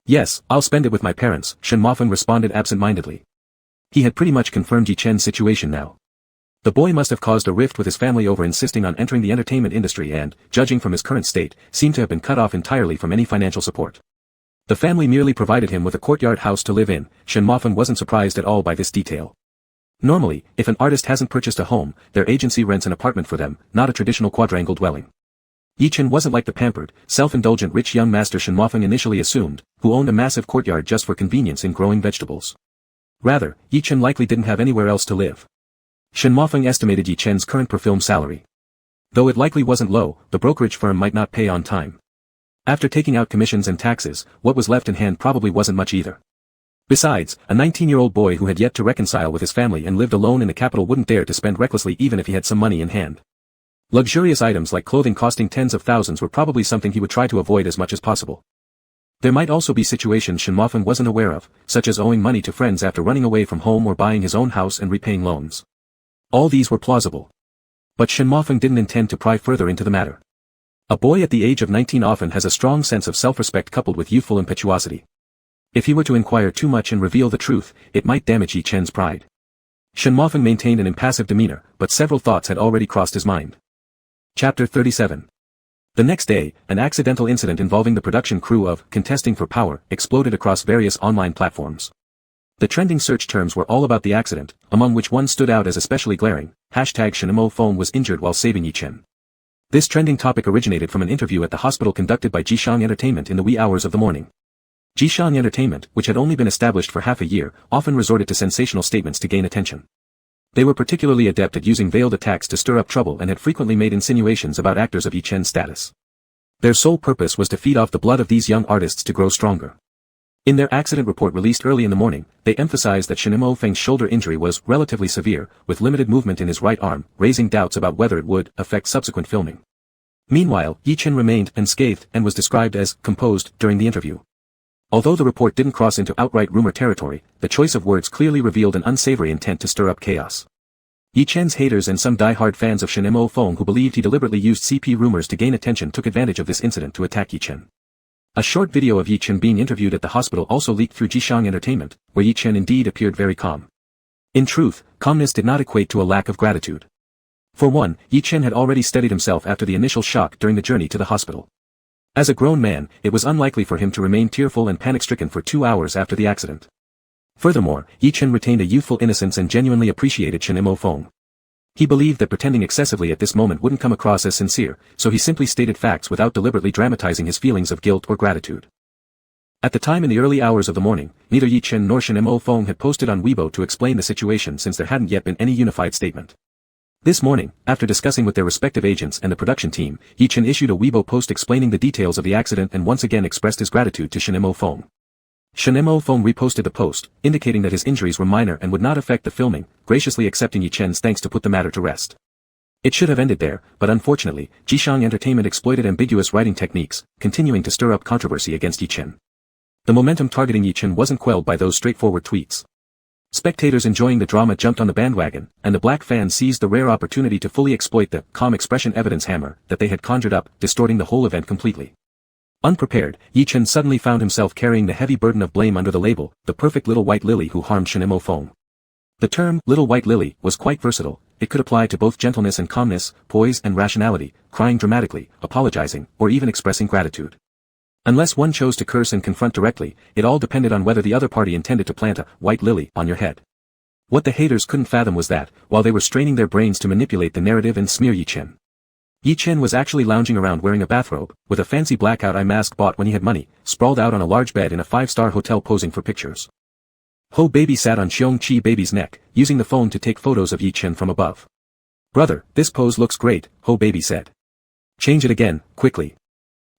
"Yes, I'll spend it with my parents," Shen Mofeng responded absent-mindedly. He had pretty much confirmed Yi Chen's situation now. The boy must have caused a rift with his family over insisting on entering the entertainment industry and, judging from his current state, seemed to have been cut off entirely from any financial support. The family merely provided him with a courtyard house to live in. Shen Mofeng wasn't surprised at all by this detail. Normally, if an artist hasn't purchased a home, their agency rents an apartment for them, not a traditional quadrangle dwelling. Yi Chen wasn't like the pampered, self-indulgent rich young master Shen Mofeng initially assumed, who owned a massive courtyard just for convenience in growing vegetables. Rather, Yi Chen likely didn't have anywhere else to live. Shen Mofeng estimated Yi Chen's current per-film salary. Though it likely wasn't low, the brokerage firm might not pay on time. After taking out commissions and taxes, what was left in hand probably wasn't much either. Besides, a 19-year-old boy who had yet to reconcile with his family and lived alone in the capital wouldn't dare to spend recklessly even if he had some money in hand. Luxurious items like clothing costing tens of thousands were probably something he would try to avoid as much as possible. There might also be situations Shen Mofeng wasn't aware of, such as owing money to friends after running away from home or buying his own house and repaying loans. All these were plausible. But Shen Mofeng didn't intend to pry further into the matter. A boy at the age of 19 often has a strong sense of self-respect coupled with youthful impetuosity. If he were to inquire too much and reveal the truth, it might damage Yi Chen's pride. Shen Mofeng maintained an impassive demeanor, but several thoughts had already crossed his mind. Chapter 37. The next day, an accidental incident involving the production crew of Contesting for Power exploded across various online platforms. The trending search terms were all about the accident, among which one stood out as especially glaring, #Shenmo phone was injured while saving Yi Chen. This trending topic originated from an interview at the hospital conducted by Jishang Entertainment in the wee hours of the morning. Jishang Entertainment, which had only been established for half a year, often resorted to sensational statements to gain attention. They were particularly adept at using veiled attacks to stir up trouble and had frequently made insinuations about actors of Yi Chen's status. Their sole purpose was to feed off the blood of these young artists to grow stronger. In their accident report released early in the morning, they emphasized that Shen Feng's shoulder injury was relatively severe, with limited movement in his right arm, raising doubts about whether it would affect subsequent filming. Meanwhile, Yichen remained unscathed and was described as composed during the interview. Although the report didn't cross into outright rumor territory, the choice of words clearly revealed an unsavory intent to stir up chaos. Yichen's haters and some die-hard fans of Shen Feng who believed he deliberately used CP rumors to gain attention took advantage of this incident to attack Yichen. A short video of Yichen being interviewed at the hospital also leaked through Jishang Entertainment, where Yichen indeed appeared very calm. In truth, calmness did not equate to a lack of gratitude. For one, Yichen had already steadied himself after the initial shock during the journey to the hospital. As a grown man, it was unlikely for him to remain tearful and panic-stricken for 2 hours after the accident. Furthermore, Yichen retained a youthful innocence and genuinely appreciated Shen Feng. He believed that pretending excessively at this moment wouldn't come across as sincere, so he simply stated facts without deliberately dramatizing his feelings of guilt or gratitude. At the time in the early hours of the morning, neither Yichen nor Shen Feng had posted on Weibo to explain the situation since there hadn't yet been any unified statement. This morning, after discussing with their respective agents and the production team, Yichen issued a Weibo post explaining the details of the accident and once again expressed his gratitude to Shen Feng. Shen Feng reposted the post, indicating that his injuries were minor and would not affect the filming, graciously accepting Yichen's thanks to put the matter to rest. It should have ended there, but unfortunately, Jishang Entertainment exploited ambiguous writing techniques, continuing to stir up controversy against Yichen. The momentum targeting Yichen wasn't quelled by those straightforward tweets. Spectators enjoying the drama jumped on the bandwagon, and the black fans seized the rare opportunity to fully exploit the calm expression evidence hammer that they had conjured up, distorting the whole event completely. Unprepared, Yichen suddenly found himself carrying the heavy burden of blame under the label, the perfect little white lily who harmed Shen Feng. The term, little white lily, was quite versatile. It could apply to both gentleness and calmness, poise and rationality, crying dramatically, apologizing, or even expressing gratitude. Unless one chose to curse and confront directly, it all depended on whether the other party intended to plant a white lily on your head. What the haters couldn't fathom was that, while they were straining their brains to manipulate the narrative and smear Yichen, Yichen was actually lounging around wearing a bathrobe, with a fancy blackout eye mask bought when he had money, sprawled out on a large bed in a 5-star hotel posing for pictures. Ho Baby sat on Xiong Chi Baby's neck, using the phone to take photos of Yichen from above. "Brother, this pose looks great," Ho Baby said. "Change it again, quickly."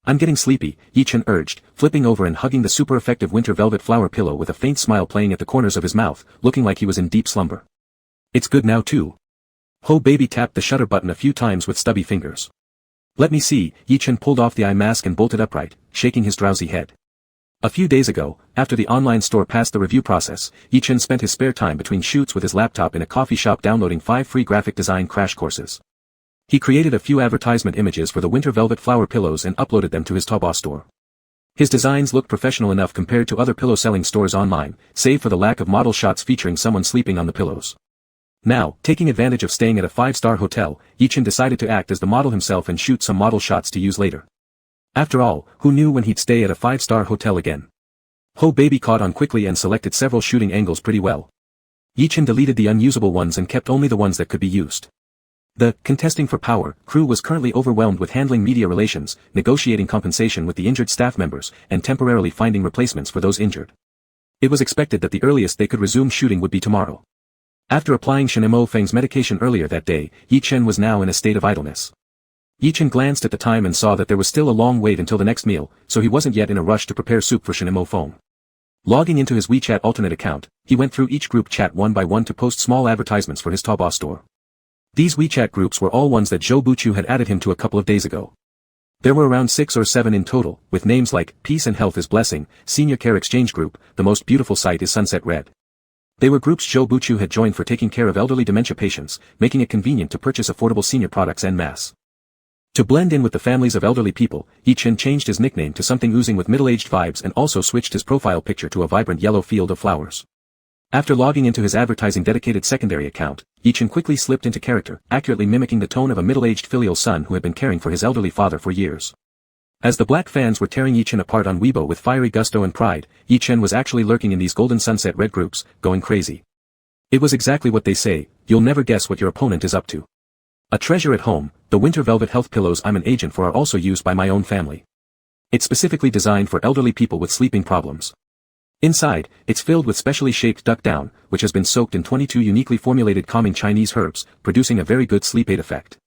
"I'm getting sleepy," Yichen urged, flipping over and hugging the super effective winter velvet flower pillow with a faint smile playing at the corners of his mouth, looking like he was in deep slumber. "It's good now too." Ho Baby tapped the shutter button a few times with stubby fingers. "Let me see," Yichen pulled off the eye mask and bolted upright, shaking his drowsy head. A few days ago, after the online store passed the review process, Yichen spent his spare time between shoots with his laptop in a coffee shop downloading 5 free graphic design crash courses. He created a few advertisement images for the winter velvet flower pillows and uploaded them to his Taobao store. His designs looked professional enough compared to other pillow selling stores online, save for the lack of model shots featuring someone sleeping on the pillows. Now, taking advantage of staying at a 5-star hotel, Yichen decided to act as the model himself and shoot some model shots to use later. After all, who knew when he'd stay at a 5-star hotel again? Ho Baby caught on quickly and selected several shooting angles pretty well. Yichen deleted the unusable ones and kept only the ones that could be used. The contesting for power crew was currently overwhelmed with handling media relations, negotiating compensation with the injured staff members, and temporarily finding replacements for those injured. It was expected that the earliest they could resume shooting would be tomorrow. After applying Shen Feng's medication earlier that day, Yichen was now in a state of idleness. Yichen glanced at the time and saw that there was still a long wait until the next meal, so he wasn't yet in a rush to prepare soup for Shen Feng. Logging into his WeChat alternate account, he went through each group chat one by one to post small advertisements for his Taobao store. These WeChat groups were all ones that Zhou Buchu had added him to a couple of days ago. There were around 6 or 7 in total, with names like Peace and Health is Blessing, Senior Care Exchange Group, The Most Beautiful Site is Sunset Red. They were groups Zhou Buchu had joined for taking care of elderly dementia patients, making it convenient to purchase affordable senior products en masse. To blend in with the families of elderly people, Yichen changed his nickname to something oozing with middle-aged vibes and also switched his profile picture to a vibrant yellow field of flowers. After logging into his advertising-dedicated secondary account, Yichen quickly slipped into character, accurately mimicking the tone of a middle-aged filial son who had been caring for his elderly father for years. As the black fans were tearing Yichen apart on Weibo with fiery gusto and pride, Yichen was actually lurking in these golden sunset red groups, going crazy. It was exactly what they say, you'll never guess what your opponent is up to. A treasure at home, the winter velvet health pillows I'm an agent for are also used by my own family. It's specifically designed for elderly people with sleeping problems. Inside, it's filled with specially shaped duck down, which has been soaked in 22 uniquely formulated calming Chinese herbs, producing a very good sleep aid effect.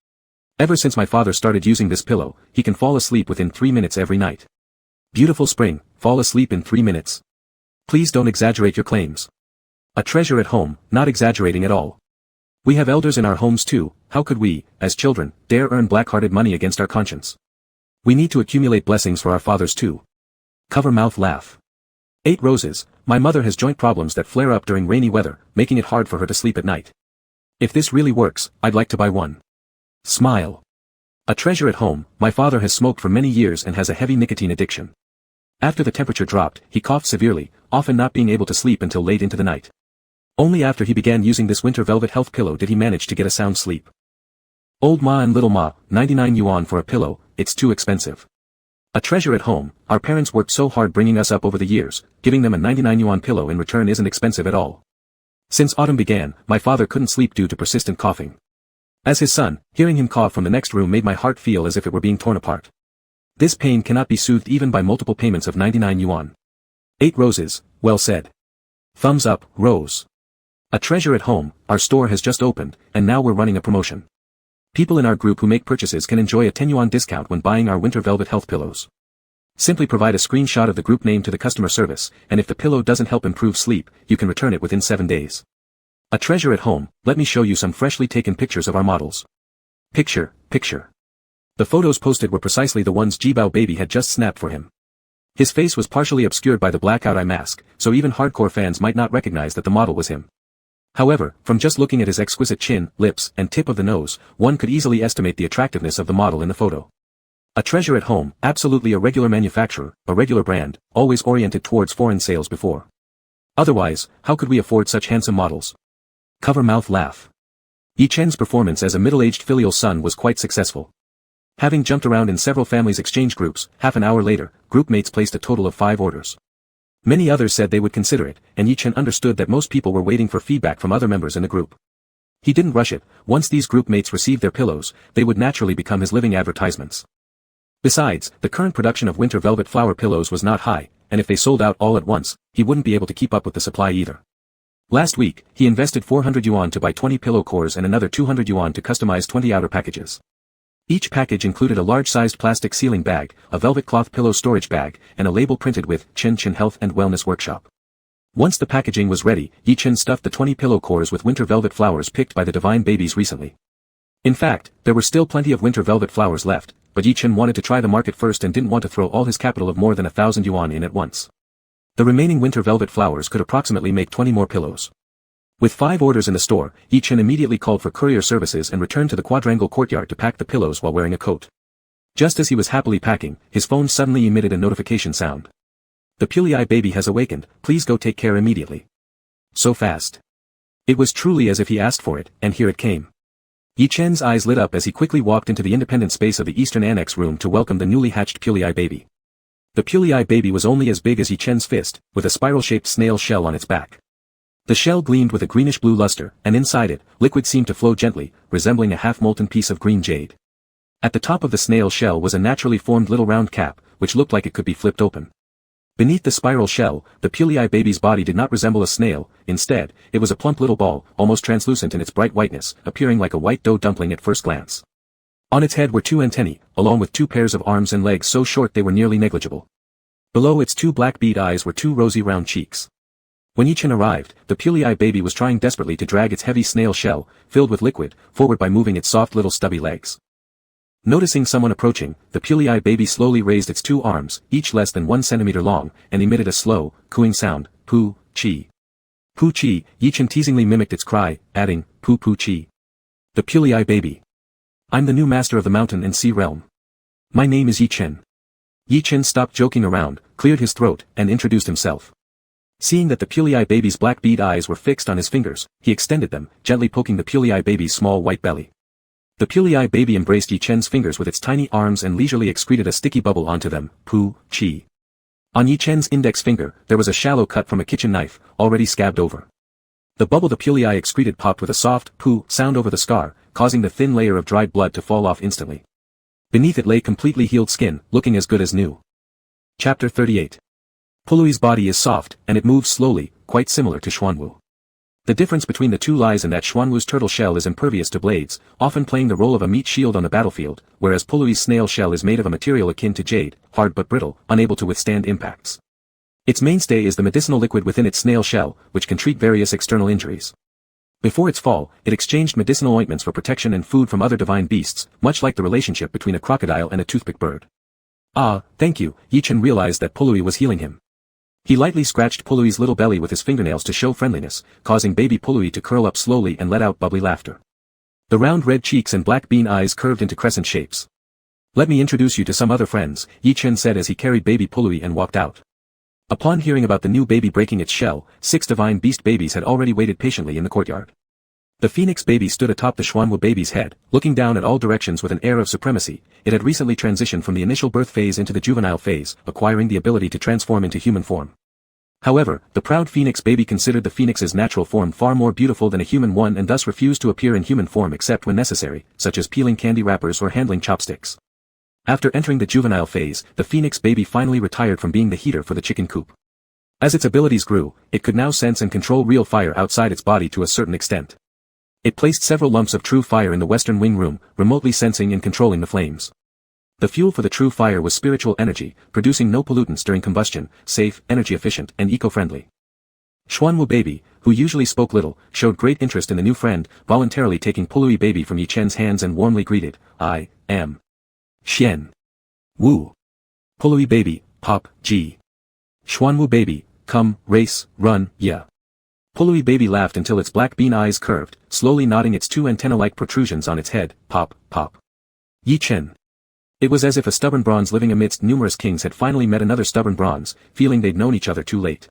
Ever since my father started using this pillow, he can fall asleep within 3 minutes every night. Beautiful spring, fall asleep in 3 minutes. Please don't exaggerate your claims. A treasure at home, not exaggerating at all. We have elders in our homes too, how could we, as children, dare earn black-hearted money against our conscience? We need to accumulate blessings for our fathers too. Cover mouth laugh. 8 roses, my mother has joint problems that flare up during rainy weather, making it hard for her to sleep at night. If this really works, I'd like to buy one. Smile. A treasure at home, my father has smoked for many years and has a heavy nicotine addiction. After the temperature dropped, he coughed severely, often not being able to sleep until late into the night. Only after he began using this winter velvet health pillow did he manage to get a sound sleep. Old Ma and Little Ma, 99 yuan for a pillow, it's too expensive. A treasure at home, our parents worked so hard bringing us up over the years, giving them a 99 yuan pillow in return isn't expensive at all. Since autumn began, my father couldn't sleep due to persistent coughing. As his son, hearing him cough from the next room made my heart feel as if it were being torn apart. This pain cannot be soothed even by multiple payments of 99 yuan. 8 roses, well said. Thumbs up, Rose. A treasure at home, our store has just opened, and now we're running a promotion. People in our group who make purchases can enjoy a 10 yuan discount when buying our winter velvet health pillows. Simply provide a screenshot of the group name to the customer service, and if the pillow doesn't help improve sleep, you can return it within 7 days. A treasure at home, let me show you some freshly taken pictures of our models. Picture. The photos posted were precisely the ones Jibao baby had just snapped for him. His face was partially obscured by the blackout eye mask, so even hardcore fans might not recognize that the model was him. However, from just looking at his exquisite chin, lips, and tip of the nose, one could easily estimate the attractiveness of the model in the photo. A treasure at home, absolutely a regular manufacturer, a regular brand, always oriented towards foreign sales before. Otherwise, how could we afford such handsome models? Cover mouth laugh. Yi Chen's performance as a middle-aged filial son was quite successful. Having jumped around in several families' exchange groups, half an hour later, group mates placed a total of 5 orders. Many others said they would consider it, and Yi Chen understood that most people were waiting for feedback from other members in the group. He didn't rush it. Once these group mates received their pillows, they would naturally become his living advertisements. Besides, the current production of winter velvet flower pillows was not high, and if they sold out all at once, he wouldn't be able to keep up with the supply either. Last week, he invested 400 yuan to buy 20 pillow cores and another 200 yuan to customize 20 outer packages. Each package included a large-sized plastic sealing bag, a velvet cloth pillow storage bag, and a label printed with Chen Health and Wellness Workshop. Once the packaging was ready, Yi Chen stuffed the 20 pillow cores with winter velvet flowers picked by the divine babies recently. In fact, there were still plenty of winter velvet flowers left, but Yi Chen wanted to try the market first and didn't want to throw all his capital of more than 1,000 yuan in at once. The remaining winter velvet flowers could approximately make 20 more pillows. With 5 orders in the store, Yi Chen immediately called for courier services and returned to the quadrangle courtyard to pack the pillows while wearing a coat. Just as he was happily packing, his phone suddenly emitted a notification sound. The Pulei baby has awakened, please go take care immediately. So fast. It was truly as if he asked for it, and here it came. Yi Chen's eyes lit up as he quickly walked into the independent space of the eastern annex room to welcome the newly hatched Pulei baby. The Pulei baby was only as big as Yi Chen's fist, with a spiral-shaped snail shell on its back. The shell gleamed with a greenish-blue luster, and inside it, liquid seemed to flow gently, resembling a half-molten piece of green jade. At the top of the snail shell was a naturally formed little round cap, which looked like it could be flipped open. Beneath the spiral shell, the Pulei baby's body did not resemble a snail, instead, it was a plump little ball, almost translucent in its bright whiteness, appearing like a white dough dumpling at first glance. On its head were 2 antennae, along with 2 pairs of arms and legs so short they were nearly negligible. Below its 2 black bead eyes were 2 rosy round cheeks. When Yi Chen arrived, the Pulei baby was trying desperately to drag its heavy snail shell, filled with liquid, forward by moving its soft little stubby legs. Noticing someone approaching, the Pulei baby slowly raised its 2 arms, each less than 1 centimeter long, and emitted a slow, cooing sound, poo, chi. Poo chi, Yi Chen teasingly mimicked its cry, adding, poo poo chi. The Pulei baby. I'm the new master of the mountain and sea realm. My name is Yi Chen. Yi Chen stopped joking around, cleared his throat, and introduced himself. Seeing that the Pulei baby's black bead eyes were fixed on his fingers, he extended them, gently poking the Pulei baby's small white belly. The Pulei baby embraced Yi Chen's fingers with its tiny arms and leisurely excreted a sticky bubble onto them, poo, chi. On Yi Chen's index finger, there was a shallow cut from a kitchen knife, already scabbed over. The bubble the Pulei excreted popped with a soft, poo, sound over the scar, causing the thin layer of dried blood to fall off instantly. Beneath it lay completely healed skin, looking as good as new. Chapter 38. Pului's body is soft, and it moves slowly, quite similar to Xuanwu. The difference between the two lies in that Xuanwu's turtle shell is impervious to blades, often playing the role of a meat shield on the battlefield, whereas Pului's snail shell is made of a material akin to jade, hard but brittle, unable to withstand impacts. Its mainstay is the medicinal liquid within its snail shell, which can treat various external injuries. Before its fall, it exchanged medicinal ointments for protection and food from other divine beasts, much like the relationship between a crocodile and a toothpick bird. Ah, thank you, Yichen realized that Pului was healing him. He lightly scratched Pului's little belly with his fingernails to show friendliness, causing baby Pului to curl up slowly and let out bubbly laughter. The round red cheeks and black bean eyes curved into crescent shapes. Let me introduce you to some other friends, Yichen said as he carried baby Pului and walked out. Upon hearing about the new baby breaking its shell, 6 divine beast babies had already waited patiently in the courtyard. The phoenix baby stood atop the Xuanwu baby's head, looking down at all directions with an air of supremacy. It had recently transitioned from the initial birth phase into the juvenile phase, acquiring the ability to transform into human form. However, the proud phoenix baby considered the phoenix's natural form far more beautiful than a human one and thus refused to appear in human form except when necessary, such as peeling candy wrappers or handling chopsticks. After entering the juvenile phase, the phoenix baby finally retired from being the heater for the chicken coop. As its abilities grew, it could now sense and control real fire outside its body to a certain extent. It placed several lumps of true fire in the western wing room, remotely sensing and controlling the flames. The fuel for the true fire was spiritual energy, producing no pollutants during combustion, safe, energy efficient, and eco-friendly. Xuanwu baby, who usually spoke little, showed great interest in the new friend, voluntarily taking Pului baby from Yichen's hands and warmly greeted, I am Xian Wu. Pului baby, pop, G. Xuanwu baby, come, race, run, yeah. Pului baby laughed until its black bean eyes curved, slowly nodding its 2 antenna-like protrusions on its head, pop, pop. Yichen. It was as if a stubborn bronze living amidst numerous kings had finally met another stubborn bronze, feeling they'd known each other too late.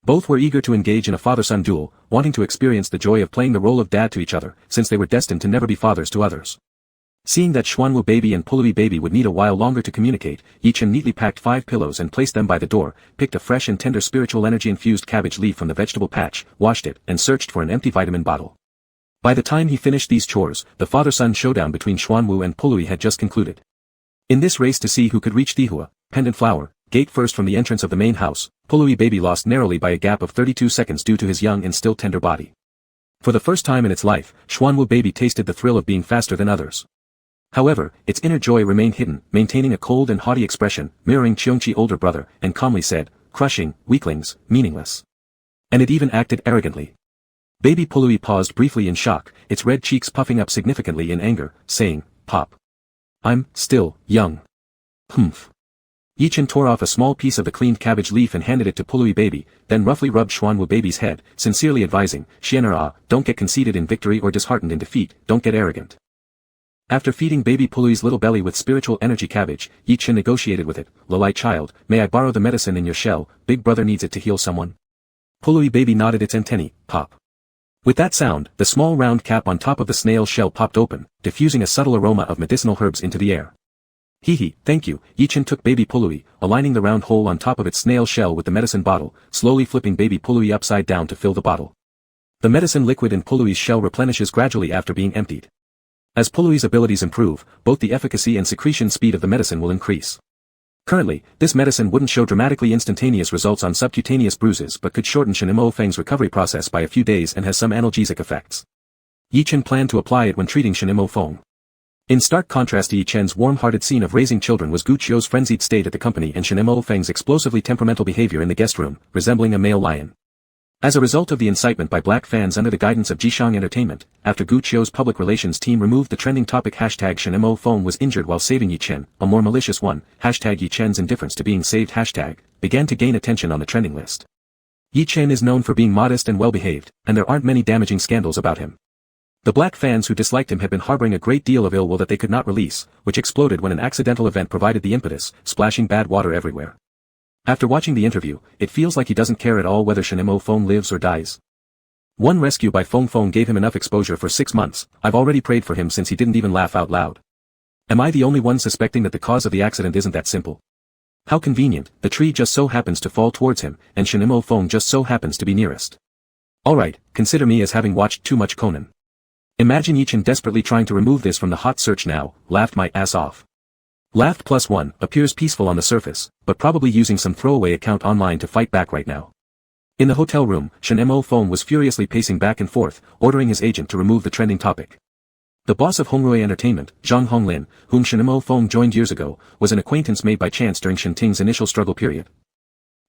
Both were eager to engage in a father-son duel, wanting to experience the joy of playing the role of dad to each other, since they were destined to never be fathers to others. Seeing that Xuanwu baby and Pului baby would need a while longer to communicate, Yichen neatly packed 5 pillows and placed them by the door, picked a fresh and tender spiritual energy-infused cabbage leaf from the vegetable patch, washed it, and searched for an empty vitamin bottle. By the time he finished these chores, the father-son showdown between Xuanwu and Pului had just concluded. In this race to see who could reach Dihua, pendant flower, gate first from the entrance of the main house, Pului baby lost narrowly by a gap of 32 seconds due to his young and still tender body. For the first time in its life, Xuanwu baby tasted the thrill of being faster than others. However, its inner joy remained hidden, maintaining a cold and haughty expression, mirroring Qiongqi's older brother, and calmly said, crushing, weaklings, meaningless. And it even acted arrogantly. Baby Pului paused briefly in shock, its red cheeks puffing up significantly in anger, saying, Pop. I'm still young. Humph. Yichen tore off a small piece of the cleaned cabbage leaf and handed it to Pului baby, then roughly rubbed Xuanwu baby's head, sincerely advising, Xian'er, don't get conceited in victory or disheartened in defeat, don't get arrogant. After feeding baby Pului's little belly with spiritual energy cabbage, Yichen negotiated with it, Lolai child, may I borrow the medicine in your shell, big brother needs it to heal someone. Pului baby nodded its antennae, pop. With that sound, the small round cap on top of the snail shell popped open, diffusing a subtle aroma of medicinal herbs into the air. Hee, thank you, Yichen took baby Pului, aligning the round hole on top of its snail shell with the medicine bottle, slowly flipping baby Pului upside down to fill the bottle. The medicine liquid in Pului's shell replenishes gradually after being emptied. As Pului's abilities improve, both the efficacy and secretion speed of the medicine will increase. Currently, this medicine wouldn't show dramatically instantaneous results on subcutaneous bruises but could shorten Shenimo Feng's recovery process by a few days and has some analgesic effects. Yichen planned to apply it when treating Shenimo Feng. In stark contrast to Yichen's warm-hearted scene of raising children was Gu Qiu's frenzied state at the company and Shenimo Feng's explosively temperamental behavior in the guest room, resembling a male lion. As a result of the incitement by black fans under the guidance of Jishang Entertainment, after Gu Qiu's public relations team removed the trending topic hashtag Shenimo Feng was injured while saving Yichen, a more malicious one, hashtag Yichen's indifference to being saved hashtag, began to gain attention on the trending list. Yichen is known for being modest and well-behaved, and there aren't many damaging scandals about him. The black fans who disliked him had been harboring a great deal of ill will that they could not release, which exploded when an accidental event provided the impetus, splashing bad water everywhere. After watching the interview, it feels like he doesn't care at all whether Shenimo Feng lives or dies. One rescue by Feng Feng gave him enough exposure for 6 months, I've already prayed for him since he didn't even laugh out loud. Am I the only one suspecting that the cause of the accident isn't that simple? How convenient, the tree just so happens to fall towards him, and Shenimo Feng just so happens to be nearest. Alright, consider me as having watched too much Conan. Imagine Yichen desperately trying to remove this from the hot search now, laughed my ass off. Laughed +1, appears peaceful on the surface, but probably using some throwaway account online to fight back right now. In the hotel room, Shen Mo Feng was furiously pacing back and forth, ordering his agent to remove the trending topic. The boss of Hongrui Entertainment, Zhang Honglin, whom Shen Mo Feng joined years ago, was an acquaintance made by chance during Shen Ting's initial struggle period.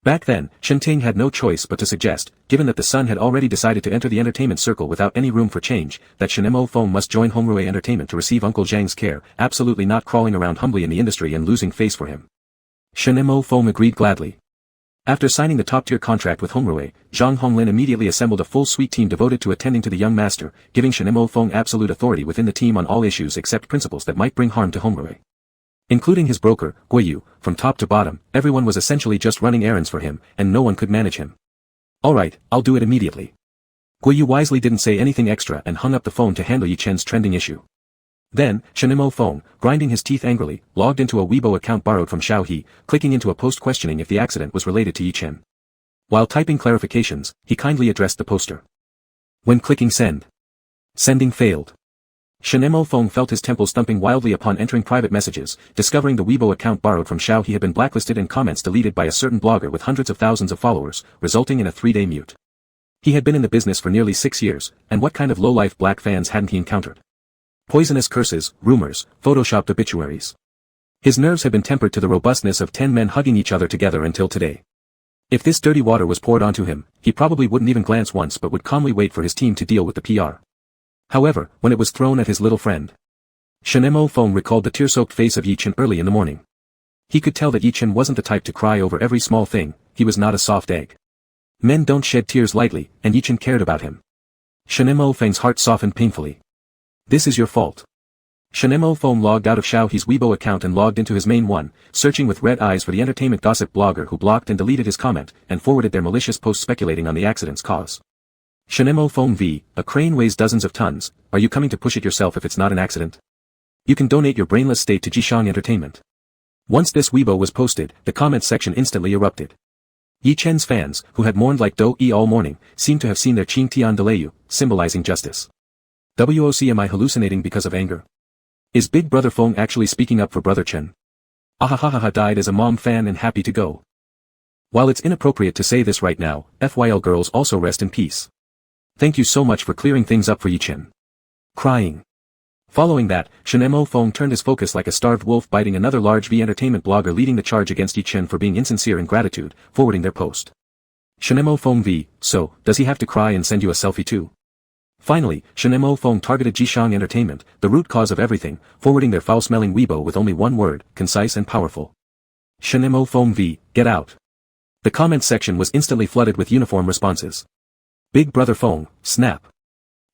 Back then, Shen Ting had no choice but to suggest, given that the son had already decided to enter the entertainment circle without any room for change, that Shen Mo Feng must join Hongrui Entertainment to receive Uncle Zhang's care, absolutely not crawling around humbly in the industry and losing face for him. Shen Mo Feng agreed gladly. After signing the top-tier contract with Hongrui, Zhang Honglin immediately assembled a full suite team devoted to attending to the young master, giving Shen Mo Feng absolute authority within the team on all issues except principles that might bring harm to Hongrui. Including his broker, Guiyu, from top to bottom, everyone was essentially just running errands for him, and no one could manage him. Alright, I'll do it immediately. Guiyu wisely didn't say anything extra and hung up the phone to handle Yi Chen's trending issue. Then, Shen Mo Feng, grinding his teeth angrily, logged into a Weibo account borrowed from Xiao He, clicking into a post questioning if the accident was related to Yi Chen. While typing clarifications, he kindly addressed the poster. When clicking send, sending failed. Shen Mo Feng felt his temples thumping wildly upon entering private messages, discovering the Weibo account borrowed from Xiao He had been blacklisted and comments deleted by a certain blogger with hundreds of thousands of followers, resulting in a 3-day mute. He had been in the business for nearly 6 years, and what kind of low-life black fans hadn't he encountered? Poisonous curses, rumors, photoshopped obituaries. His nerves had been tempered to the robustness of 10 men hugging each other together until today. If this dirty water was poured onto him, he probably wouldn't even glance once but would calmly wait for his team to deal with the PR. However, when it was thrown at his little friend, Shen Mo Feng recalled the tear-soaked face of Yi Chen early in the morning. He could tell that Yi Chen wasn't the type to cry over every small thing, he was not a soft egg. Men don't shed tears lightly, and Yi Chen cared about him. Shen Mo Feng's heart softened painfully. This is your fault. Shen Mo Feng logged out of Xiao He's Weibo account and logged into his main one, searching with red eyes for the entertainment gossip blogger who blocked and deleted his comment, and forwarded their malicious post speculating on the accident's cause. Shen Mo Feng v. A crane weighs dozens of tons, are you coming to push it yourself if it's not an accident? You can donate your brainless state to Jishang Entertainment. Once this Weibo was posted, the comments section instantly erupted. Yi Chen's fans, who had mourned like Do-E all morning, seemed to have seen their Qing Tian Delayu, symbolizing justice. WOC, am I hallucinating because of anger? Is Big Brother Feng actually speaking up for Brother Chen? Ahahaha, died as a mom fan and happy to go. While it's inappropriate to say this right now, FYL girls also rest in peace. Thank you so much for clearing things up for Yi Chen. Crying. Following that, Shen Mo Feng turned his focus like a starved wolf biting another large V entertainment blogger leading the charge against Yi Chen for being insincere in gratitude, forwarding their post. Shen Mo Feng v. So, does he have to cry and send you a selfie too? Finally, Shen Mo Feng targeted Jishang Entertainment, the root cause of everything, forwarding their foul-smelling Weibo with only one word, concise and powerful. Shen Mo Feng v. Get out. The comments section was instantly flooded with uniform responses. Big Brother Feng, snap.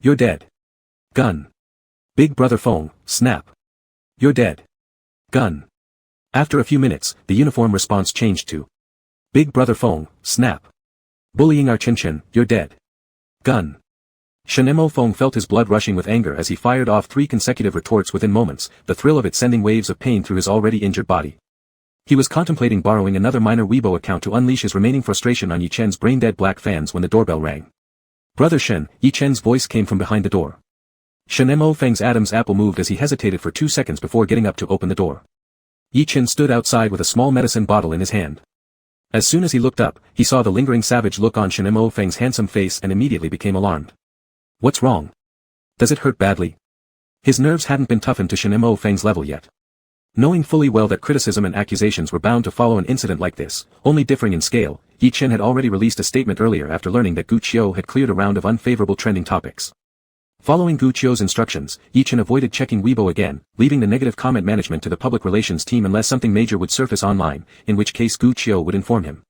You're dead. Gun. Big Brother Feng, snap. You're dead. Gun. After a few minutes, the uniform response changed to Big Brother Feng, snap. Bullying our Chen, you're dead. Gun. Shen Mo Feng felt his blood rushing with anger as he fired off 3 consecutive retorts within moments, the thrill of it sending waves of pain through his already injured body. He was contemplating borrowing another minor Weibo account to unleash his remaining frustration on Yi Chen's brain-dead black fans when the doorbell rang. Brother Shen, Yi Chen's voice came from behind the door. Shen Mo Feng's Adam's apple moved as he hesitated for 2 seconds before getting up to open the door. Yi Chen stood outside with a small medicine bottle in his hand. As soon as he looked up, he saw the lingering savage look on Shen Mo Feng's handsome face and immediately became alarmed. What's wrong? Does it hurt badly? His nerves hadn't been toughened to Shen Mo Feng's level yet. Knowing fully well that criticism and accusations were bound to follow an incident like this, only differing in scale, Yi Chen had already released a statement earlier after learning that Gu Qiu had cleared a round of unfavorable trending topics. Following Gu Qiu's instructions, Yi Chen avoided checking Weibo again, leaving the negative comment management to the public relations team unless something major would surface online, in which case Gu Qiu would inform him.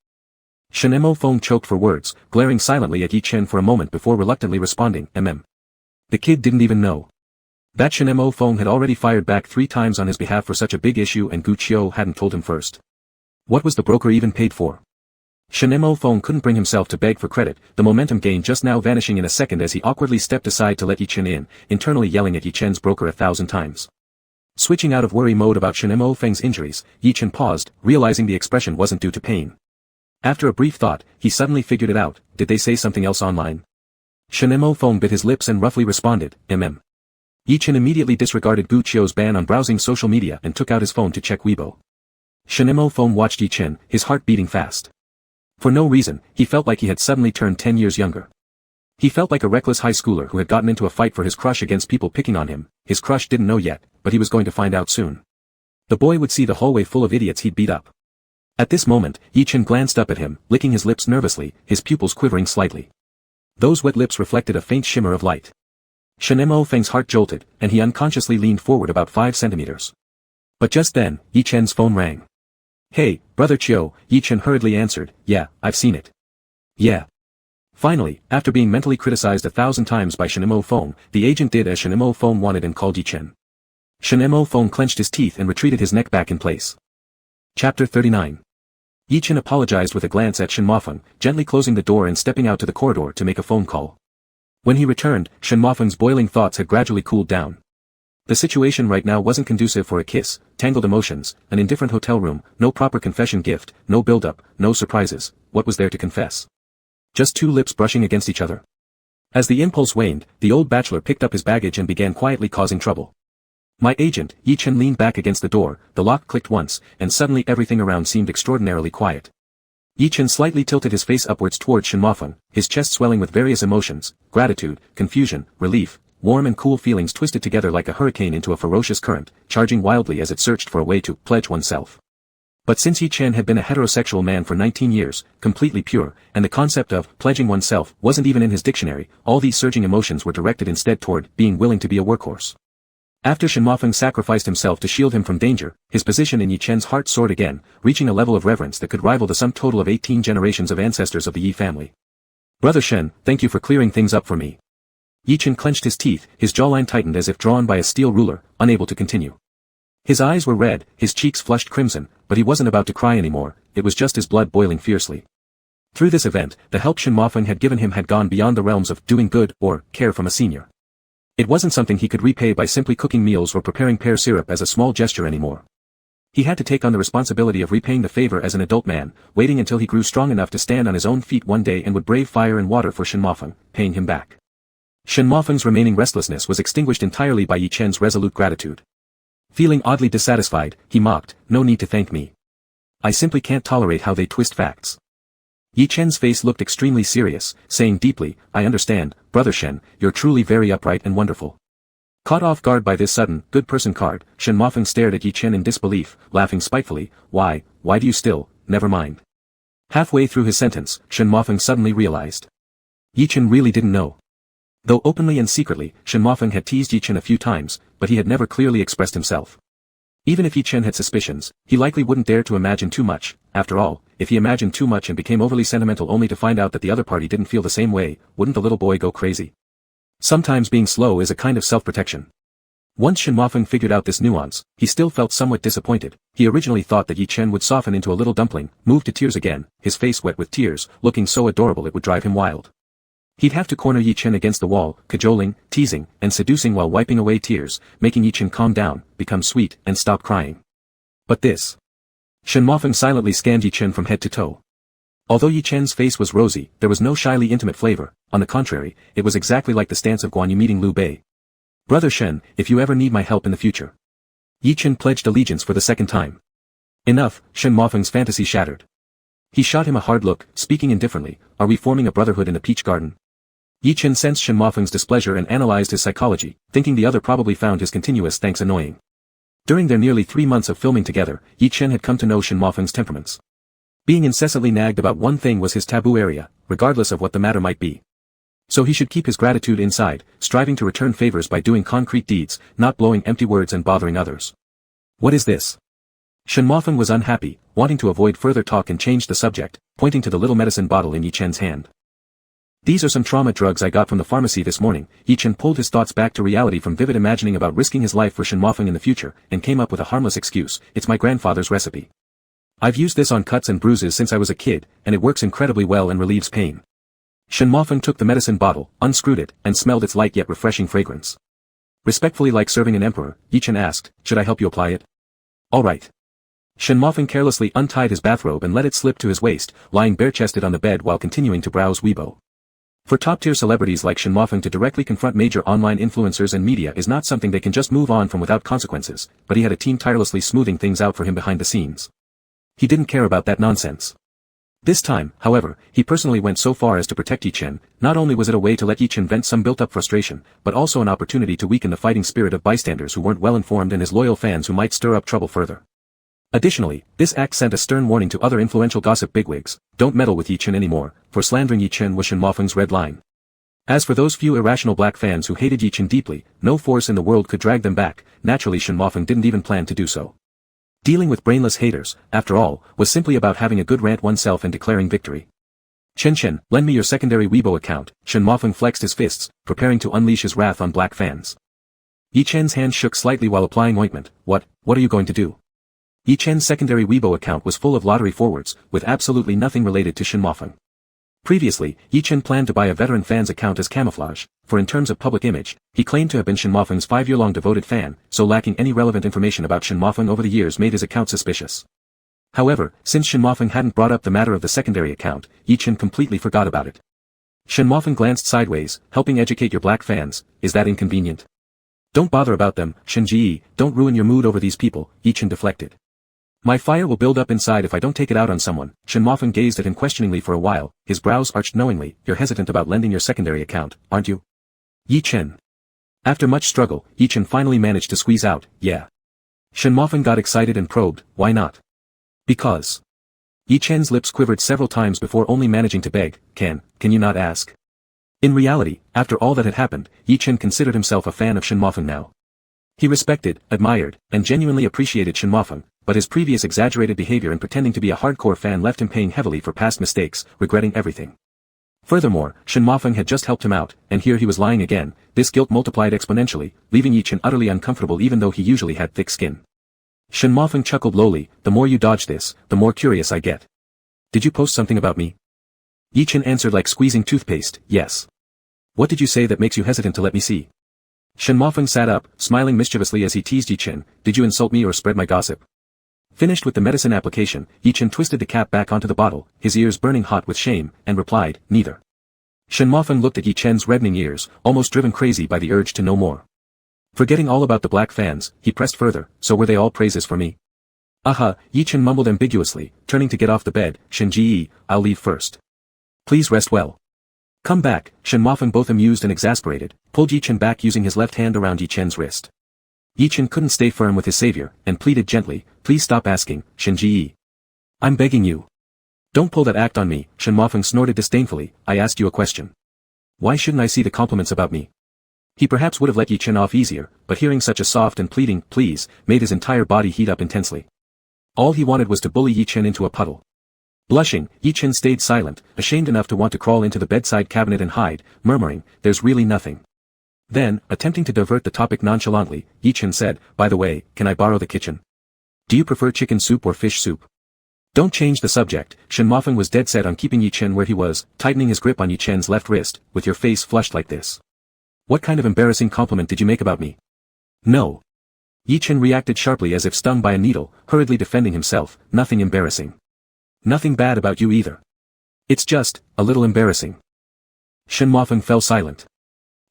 Shen Mo Feng choked for words, glaring silently at Yi Chen for a moment before reluctantly responding, The kid didn't even know. That Shen Mo Feng had already fired back 3 times on his behalf for such a big issue and Gu Qiu hadn't told him first. What was the broker even paid for? Shen Mo Feng couldn't bring himself to beg for credit, the momentum gain just now vanishing in a second as he awkwardly stepped aside to let Yi Chen in, internally yelling at Yi Chen's broker 1,000 times. Switching out of worry mode about Shen Mo Feng's injuries, Yi Chen paused, realizing the expression wasn't due to pain. After a brief thought, he suddenly figured it out, did they say something else online? Shen Mo Feng bit his lips and roughly responded, Yi Chen immediately disregarded Gu Qiu's ban on browsing social media and took out his phone to check Weibo. Shen Mo Feng watched Yi Chen, his heart beating fast. For no reason, he felt like he had suddenly turned 10 years younger. He felt like a reckless high schooler who had gotten into a fight for his crush against people picking on him. His crush didn't know yet, but he was going to find out soon. The boy would see the hallway full of idiots he'd beat up. At this moment, Yi Chen glanced up at him, licking his lips nervously, his pupils quivering slightly. Those wet lips reflected a faint shimmer of light. Shen Mo Feng's heart jolted, and he unconsciously leaned forward about 5 centimeters. But just then, Yi Chen's phone rang. "Hey, Brother Chiu," Yi Chen hurriedly answered, "Yeah, I've seen it." "Yeah." Finally, after being mentally criticized 1,000 times by Shen Mo Feng, the agent did as Shen Mo Feng wanted and called Yi Chen. Shen Mo Feng clenched his teeth and retreated his neck back in place. Chapter 39. Yi Chen apologized with a glance at Shen Mofeng, gently closing the door and stepping out to the corridor to make a phone call. When he returned, Shen Mofeng's boiling thoughts had gradually cooled down. The situation right now wasn't conducive for a kiss, tangled emotions, an indifferent hotel room, no proper confession gift, no build-up, no surprises. What was there to confess? Just 2 lips brushing against each other. As the impulse waned, the old bachelor picked up his baggage and began quietly causing trouble. "My agent," Yi Chen leaned back against the door, the lock clicked once, and suddenly everything around seemed extraordinarily quiet. Yi Chen slightly tilted his face upwards towards Shen Mofeng, his chest swelling with various emotions, gratitude, confusion, relief, warm and cool feelings twisted together like a hurricane into a ferocious current, charging wildly as it searched for a way to pledge oneself. But since Yi Chen had been a heterosexual man for 19 years, completely pure, and the concept of pledging oneself wasn't even in his dictionary, all these surging emotions were directed instead toward being willing to be a workhorse. After Shen Mofeng sacrificed himself to shield him from danger, his position in Yi Chen's heart soared again, reaching a level of reverence that could rival the sum total of 18 generations of ancestors of the Yi family. "Brother Shen, thank you for clearing things up for me." Yi Chen clenched his teeth, his jawline tightened as if drawn by a steel ruler, unable to continue. His eyes were red, his cheeks flushed crimson, but he wasn't about to cry anymore, it was just his blood boiling fiercely. Through this event, the help Shen Mofeng had given him had gone beyond the realms of doing good or care from a senior. It wasn't something he could repay by simply cooking meals or preparing pear syrup as a small gesture anymore. He had to take on the responsibility of repaying the favor as an adult man, waiting until he grew strong enough to stand on his own feet one day and would brave fire and water for Shen Mofeng, paying him back. Shen Mofeng's remaining restlessness was extinguished entirely by Yi Chen's resolute gratitude. Feeling oddly dissatisfied, he mocked, "No need to thank me. I simply can't tolerate how they twist facts." Yi Chen's face looked extremely serious, saying deeply, "I understand, Brother Shen, you're truly very upright and wonderful." Caught off guard by this sudden, good person card, Shen Mofeng stared at Yi Chen in disbelief, laughing spitefully, why do you still, never mind." Halfway through his sentence, Shen Mofeng suddenly realized. Yi Chen really didn't know. Though openly and secretly, Shen Mofeng had teased Yi Chen a few times, but he had never clearly expressed himself. Even if Yi Chen had suspicions, he likely wouldn't dare to imagine too much. After all, if he imagined too much and became overly sentimental only to find out that the other party didn't feel the same way, wouldn't the little boy go crazy? Sometimes being slow is a kind of self-protection. Once Shen Mofeng figured out this nuance, he still felt somewhat disappointed. He originally thought that Yi Chen would soften into a little dumpling, move to tears again, his face wet with tears, looking so adorable it would drive him wild. He'd have to corner Yi Chen against the wall, cajoling, teasing, and seducing while wiping away tears, making Yi Chen calm down, become sweet, and stop crying. But this. Shen Mofeng silently scanned Yi Chen from head to toe. Although Yi Chen's face was rosy, there was no shyly intimate flavor. On the contrary, it was exactly like the stance of Guan Yu meeting Liu Bei. "Brother Shen, if you ever need my help in the future." Yi Chen pledged allegiance for the second time. Enough, Shen Mofeng's fantasy shattered. He shot him a hard look, speaking indifferently, "Are we forming a brotherhood in a peach garden?" Yi Chen sensed Shen Mofeng's displeasure and analyzed his psychology, thinking the other probably found his continuous thanks annoying. During their nearly 3 months of filming together, Yi Chen had come to know Shen Mofeng's temperaments. Being incessantly nagged about one thing was his taboo area, regardless of what the matter might be. So he should keep his gratitude inside, striving to return favors by doing concrete deeds, not blowing empty words and bothering others. "What is this?" Shen Mofeng was unhappy, wanting to avoid further talk and changed the subject, pointing to the little medicine bottle in Yi Chen's hand. "These are some trauma drugs I got from the pharmacy this morning." Yi Chen pulled his thoughts back to reality from vivid imagining about risking his life for Shen Mofeng in the future, and came up with a harmless excuse, "It's my grandfather's recipe. I've used this on cuts and bruises since I was a kid, and it works incredibly well and relieves pain." Shen Mofeng took the medicine bottle, unscrewed it, and smelled its light yet refreshing fragrance. Respectfully, like serving an emperor, Yi Chen asked, "Should I help you apply it?" "All right." Shen Mofeng carelessly untied his bathrobe and let it slip to his waist, lying bare-chested on the bed while continuing to browse Weibo. For top-tier celebrities like Shen Mofeng to directly confront major online influencers and media is not something they can just move on from without consequences, but he had a team tirelessly smoothing things out for him behind the scenes. He didn't care about that nonsense. This time, however, he personally went so far as to protect Yi Chen. Not only was it a way to let Yi Chen vent some built-up frustration, but also an opportunity to weaken the fighting spirit of bystanders who weren't well informed and his loyal fans who might stir up trouble further. Additionally, this act sent a stern warning to other influential gossip bigwigs: don't meddle with Yi Chen anymore, for slandering Yi Chen was Shen Mofeng's red line. As for those few irrational black fans who hated Yi Chen deeply, no force in the world could drag them back. Naturally, Shen Mofeng didn't even plan to do so. Dealing with brainless haters, after all, was simply about having a good rant oneself and declaring victory. Chen, lend me your secondary Weibo account. Shen Mofeng flexed his fists, preparing to unleash his wrath on black fans. Yi Chen's hand shook slightly while applying ointment. What are you going to do? Yi Chen's secondary Weibo account was full of lottery forwards, with absolutely nothing related to Shen Mofeng. Previously, Yi Chen planned to buy a veteran fan's account as camouflage, for in terms of public image, he claimed to have been Shen Mofeng's 5-year-long devoted fan, so lacking any relevant information about Shen Mofeng over the years made his account suspicious. However, since Shen Mofeng hadn't brought up the matter of the secondary account, Yi Chen completely forgot about it. Shen Mofeng glanced sideways, helping educate your black fans. Is that inconvenient? Don't bother about them, Shen Ji, don't ruin your mood over these people, Yi Chen deflected. My fire will build up inside if I don't take it out on someone. Shen Mofeng gazed at him questioningly for a while, his brows arched knowingly. You're hesitant about lending your secondary account, aren't you? Yi Chen. After much struggle, Yi Chen finally managed to squeeze out, yeah. Shen Mofeng got excited and probed, why not? Because. Yi Chen's lips quivered several times before only managing to beg, can you not ask? In reality, after all that had happened, Yi Chen considered himself a fan of Shen Mofeng now. He respected, admired, and genuinely appreciated Shen Mofeng, but his previous exaggerated behavior and pretending to be a hardcore fan left him paying heavily for past mistakes, regretting everything. Furthermore, Shen Mofeng had just helped him out, and here he was lying again. This guilt multiplied exponentially, leaving Yi Chen utterly uncomfortable even though he usually had thick skin. Shen Mofeng chuckled lowly, the more you dodge this, the more curious I get. Did you post something about me? Yi Chen answered like squeezing toothpaste, yes. What did you say that makes you hesitant to let me see? Shen Mofeng sat up, smiling mischievously as he teased Yi Chen, did you insult me or spread my gossip? Finished with the medicine application, Yi Chen twisted the cap back onto the bottle, his ears burning hot with shame, and replied, neither. Shen Mofeng looked at Yi Chen's reddening ears, almost driven crazy by the urge to know more. Forgetting all about the black fans, he pressed further, so were they all praises for me? Yi Chen mumbled ambiguously, turning to get off the bed, Shen Ji, I'll leave first. Please rest well. Come back, Shen Mofeng, both amused and exasperated, pulled Yi Chen back using his left hand around Yi Chen's wrist. Yi Chen couldn't stay firm with his savior, and pleaded gently, please stop asking, Shen Ji. I'm begging you. Don't pull that act on me, Shen Mofeng snorted disdainfully, I asked you a question. Why shouldn't I see the compliments about me? He perhaps would have let Yi Chen off easier, but hearing such a soft and pleading, please, made his entire body heat up intensely. All he wanted was to bully Yi Chen into a puddle. Blushing, Yi Chen stayed silent, ashamed enough to want to crawl into the bedside cabinet and hide, murmuring, there's really nothing. Then, attempting to divert the topic nonchalantly, Yi Chen said, by the way, can I borrow the kitchen? Do you prefer chicken soup or fish soup? Don't change the subject. Shen Mofeng was dead set on keeping Yi Chen where he was, tightening his grip on Yi Chen's left wrist, with your face flushed like this. What kind of embarrassing compliment did you make about me? No. Yi Chen reacted sharply as if stung by a needle, hurriedly defending himself, nothing embarrassing. Nothing bad about you either. It's just, a little embarrassing. Shen Mofeng fell silent.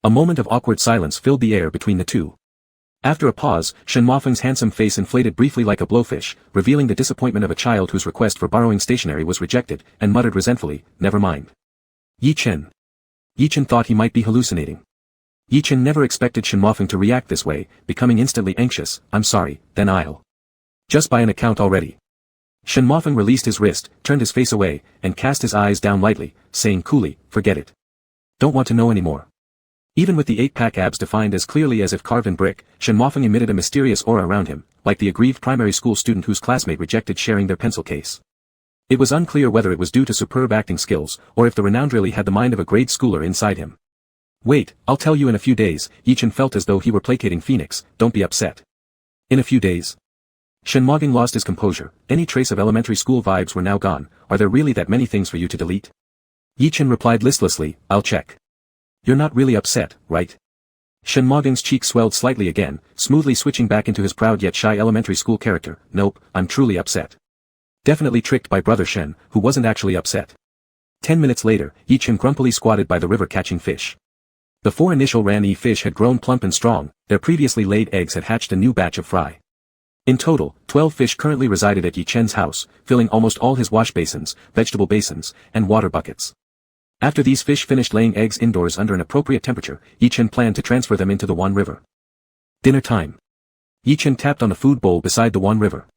A moment of awkward silence filled the air between the two. After a pause, Shen Mofeng's handsome face inflated briefly like a blowfish, revealing the disappointment of a child whose request for borrowing stationery was rejected, and muttered resentfully, never mind. Yi Chen. Yi Chen thought he might be hallucinating. Yi Chen never expected Shen Mofeng to react this way, becoming instantly anxious, I'm sorry, then I'll. Just buy an account already. Shen Mofeng released his wrist, turned his face away, and cast his eyes down lightly, saying coolly, forget it. Don't want to know anymore. Even with the 8-pack abs defined as clearly as if carved in brick, Shen Mofeng emitted a mysterious aura around him, like the aggrieved primary school student whose classmate rejected sharing their pencil case. It was unclear whether it was due to superb acting skills, or if the renowned really had the mind of a grade schooler inside him. Wait, I'll tell you in a few days. Yi Chen felt as though he were placating Phoenix, don't be upset. In a few days? Shen Mofeng lost his composure, any trace of elementary school vibes were now gone, are there really that many things for you to delete? Yi Chen replied listlessly, I'll check. You're not really upset, right? Shen Mofeng's cheek swelled slightly again, smoothly switching back into his proud yet shy elementary school character, nope, I'm truly upset. Definitely tricked by brother Shen, who wasn't actually upset. 10 minutes later, Yi Chen grumpily squatted by the river catching fish. The 4 initial Ran-E fish had grown plump and strong, their previously laid eggs had hatched a new batch of fry. In total, 12 fish currently resided at Yi Chen's house, filling almost all his wash basins, vegetable basins, and water buckets. After these fish finished laying eggs indoors under an appropriate temperature, Yi Chen planned to transfer them into the Wan River. Dinner time. Yi Chen tapped on the food bowl beside the Wan River.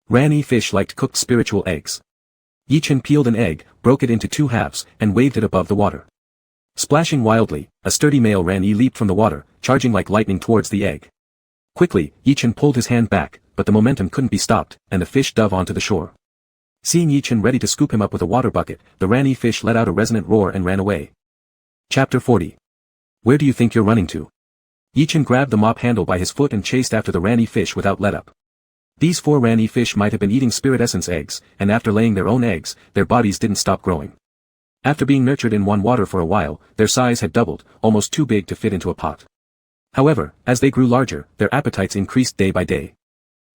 Ranny fish liked cooked spiritual eggs. Yi Chen peeled an egg, broke it into 2 halves, and waved it above the water. Splashing wildly, a sturdy male Ranny leaped from the water, charging like lightning towards the egg. Quickly, Yi Chen pulled his hand back, but the momentum couldn't be stopped, and the fish dove onto the shore. Seeing Yi Chen ready to scoop him up with a water bucket, the Ranny fish let out a resonant roar and ran away. Chapter 40. Where do you think you're running to? Yi Chen grabbed the mop handle by his foot and chased after the Ranny fish without let-up. These 4 Ranny fish might have been eating spirit essence eggs, and after laying their own eggs, their bodies didn't stop growing. After being nurtured in Wan water for a while, their size had doubled, almost too big to fit into a pot. However, as they grew larger, their appetites increased day by day.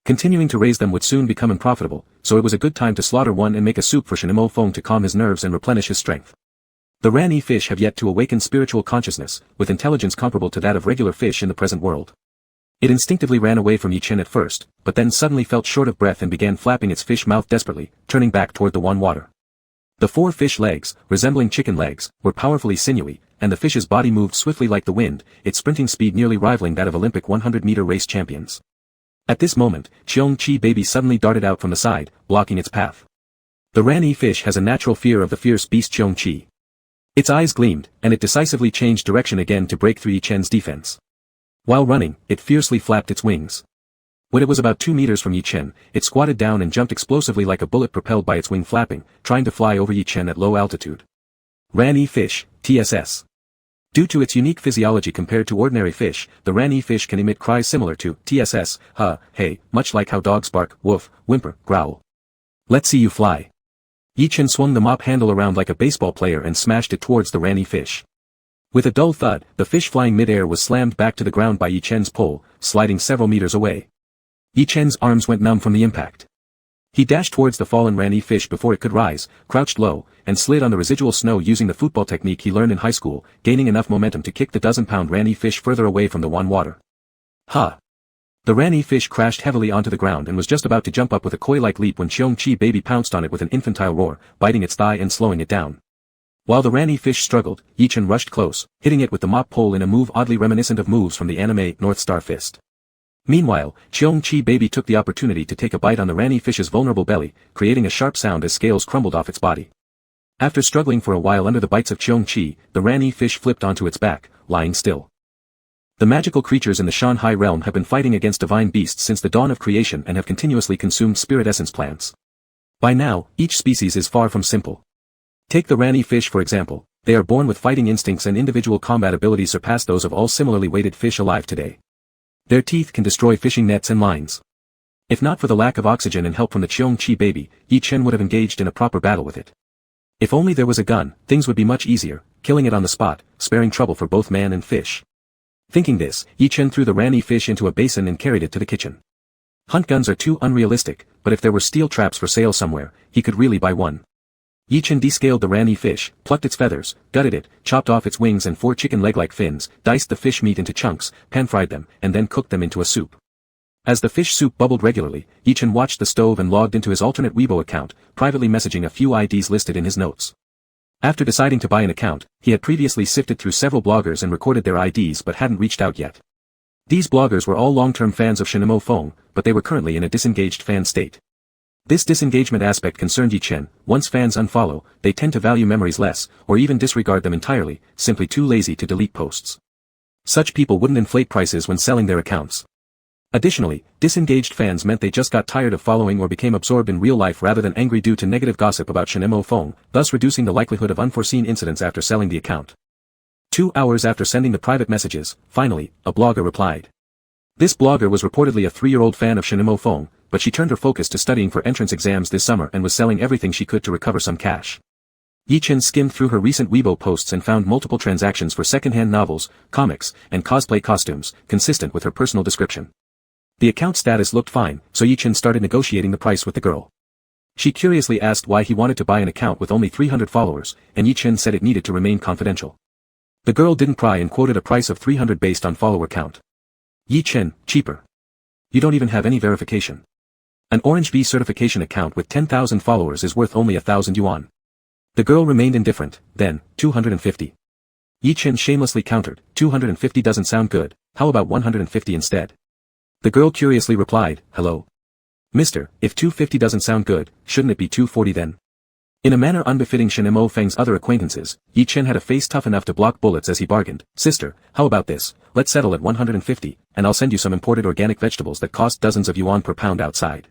Continuing to raise them would soon become unprofitable, so it was a good time to slaughter one and make a soup for Shenimo Feng to calm his nerves and replenish his strength. The Ranny fish have yet to awaken spiritual consciousness, with intelligence comparable to that of regular fish in the present world. It instinctively ran away from Yi Chen at first, but then suddenly felt short of breath and began flapping its fish mouth desperately, turning back toward the Wan water. The 4 fish legs, resembling chicken legs, were powerfully sinewy, and the fish's body moved swiftly like the wind, its sprinting speed nearly rivaling that of Olympic 100-meter race champions. At this moment, Cheong Chi baby suddenly darted out from the side, blocking its path. The Ranny fish has a natural fear of the fierce beast Cheong Chi. Its eyes gleamed, and it decisively changed direction again to break through Yi Chen's defense. While running, it fiercely flapped its wings. When it was about 2 meters from Yi Chen, it squatted down and jumped explosively like a bullet propelled by its wing flapping, trying to fly over Yi Chen at low altitude. Ranny fish, TSS. Due to its unique physiology compared to ordinary fish, the Ranny fish can emit cries similar to TSS, hey, much like how dogs bark, woof, whimper, growl. Let's see you fly. Yi Chen swung the mop handle around like a baseball player and smashed it towards the Ranny fish. With a dull thud, the fish flying mid-air was slammed back to the ground by Yi Chen's pole, sliding several meters away. Yi Chen's arms went numb from the impact. He dashed towards the fallen Ranny fish before it could rise, crouched low, and slid on the residual snow using the football technique he learned in high school, gaining enough momentum to kick the dozen-pound Ranny fish further away from the Wan water. Ha! The Ranny fish crashed heavily onto the ground and was just about to jump up with a koi-like leap when Cheong Chi baby pounced on it with an infantile roar, biting its thigh and slowing it down. While the Ranny fish struggled, Yi Chen rushed close, hitting it with the mop pole in a move oddly reminiscent of moves from the anime North Star Fist. Meanwhile, Cheong Chi baby took the opportunity to take a bite on the Ranny fish's vulnerable belly, creating a sharp sound as scales crumbled off its body. After struggling for a while under the bites of Cheong Chi, the Ranny fish flipped onto its back, lying still. The magical creatures in the Shanhai realm have been fighting against divine beasts since the dawn of creation and have continuously consumed spirit essence plants. By now, each species is far from simple. Take the Ranny fish for example, they are born with fighting instincts and individual combat abilities surpass those of all similarly weighted fish alive today. Their teeth can destroy fishing nets and lines. If not for the lack of oxygen and help from the Cheong Chi baby, Yi Chen would have engaged in a proper battle with it. If only there was a gun, things would be much easier, killing it on the spot, sparing trouble for both man and fish. Thinking this, Yi Chen threw the Ranny fish into a basin and carried it to the kitchen. Hunt guns are too unrealistic, but if there were steel traps for sale somewhere, he could really buy one. Yi Chen descaled the Ranny fish, plucked its feathers, gutted it, chopped off its wings and 4 chicken leg-like fins, diced the fish meat into chunks, pan-fried them, and then cooked them into a soup. As the fish soup bubbled regularly, Yi Chen watched the stove and logged into his alternate Weibo account, privately messaging a few IDs listed in his notes. After deciding to buy an account, he had previously sifted through several bloggers and recorded their IDs but hadn't reached out yet. These bloggers were all long-term fans of Shenimo Feng, but they were currently in a disengaged fan state. This disengagement aspect concerned Yi Chen. Once fans unfollow, they tend to value memories less, or even disregard them entirely, simply too lazy to delete posts. Such people wouldn't inflate prices when selling their accounts. Additionally, disengaged fans meant they just got tired of following or became absorbed in real life rather than angry due to negative gossip about Shenimo Feng, thus reducing the likelihood of unforeseen incidents after selling the account. 2 hours after sending the private messages, finally, a blogger replied. This blogger was reportedly a 3-year-old fan of Shenimo Feng, but she turned her focus to studying for entrance exams this summer and was selling everything she could to recover some cash. Yi Chen skimmed through her recent Weibo posts and found multiple transactions for second-hand novels, comics, and cosplay costumes, consistent with her personal description. The account status looked fine, so Yi Chen started negotiating the price with the girl. She curiously asked why he wanted to buy an account with only 300 followers, and Yi Chen said it needed to remain confidential. The girl didn't pry and quoted a price of 300 based on follower count. Yi Chen, cheaper. You don't even have any verification. An Orange Bee certification account with 10,000 followers is worth only 1,000 yuan. The girl remained indifferent. Then, 250. Yi Chen shamelessly countered, 250 doesn't sound good, how about 150 instead? The girl curiously replied, hello? Mister, if 250 doesn't sound good, shouldn't it be 240 then? In a manner unbefitting Shen Mo Feng's other acquaintances, Yi Chen had a face tough enough to block bullets as he bargained, sister, how about this, let's settle at 150, and I'll send you some imported organic vegetables that cost dozens of yuan per pound outside.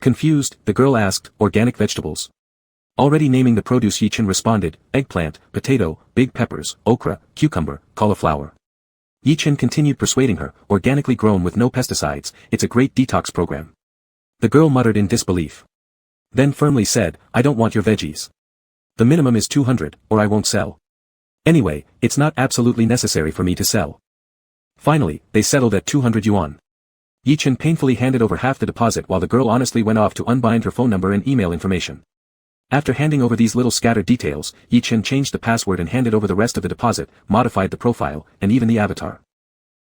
Confused, the girl asked, organic vegetables? Already naming the produce, Yi Chen responded, eggplant, potato, big peppers, okra, cucumber, cauliflower. Yi Chen continued persuading her, organically grown with no pesticides, it's a great detox program. The girl muttered in disbelief. Then firmly said, I don't want your veggies. The minimum is 200, or I won't sell. Anyway, it's not absolutely necessary for me to sell. Finally, they settled at 200 yuan. Yi Chen painfully handed over half the deposit while the girl honestly went off to unbind her phone number and email information. After handing over these little scattered details, Yi Chen changed the password and handed over the rest of the deposit, modified the profile, and even the avatar.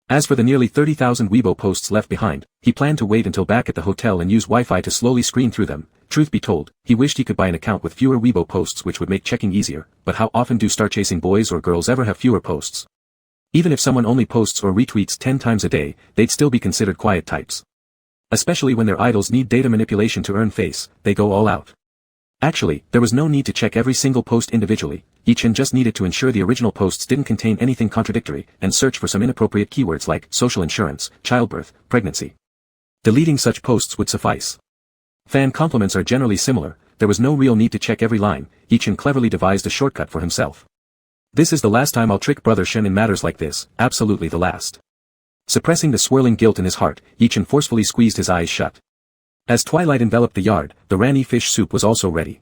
As for the nearly 30,000 Weibo posts left behind, he planned to wait until back at the hotel and use Wi-Fi to slowly screen through them. Truth be told, he wished he could buy an account with fewer Weibo posts which would make checking easier, but how often do star-chasing boys or girls ever have fewer posts? Even if someone only posts or retweets 10 times a day, they'd still be considered quiet types. Especially when their idols need data manipulation to earn face, they go all out. Actually, there was no need to check every single post individually. Yi Chen just needed to ensure the original posts didn't contain anything contradictory, and search for some inappropriate keywords like social insurance, childbirth, pregnancy. Deleting such posts would suffice. Fan compliments are generally similar, there was no real need to check every line. Yi Chen cleverly devised a shortcut for himself. This is the last time I'll trick Brother Shen in matters like this, absolutely the last. Suppressing the swirling guilt in his heart, Yi Chen forcefully squeezed his eyes shut. As twilight enveloped the yard, the Rani fish soup was also ready.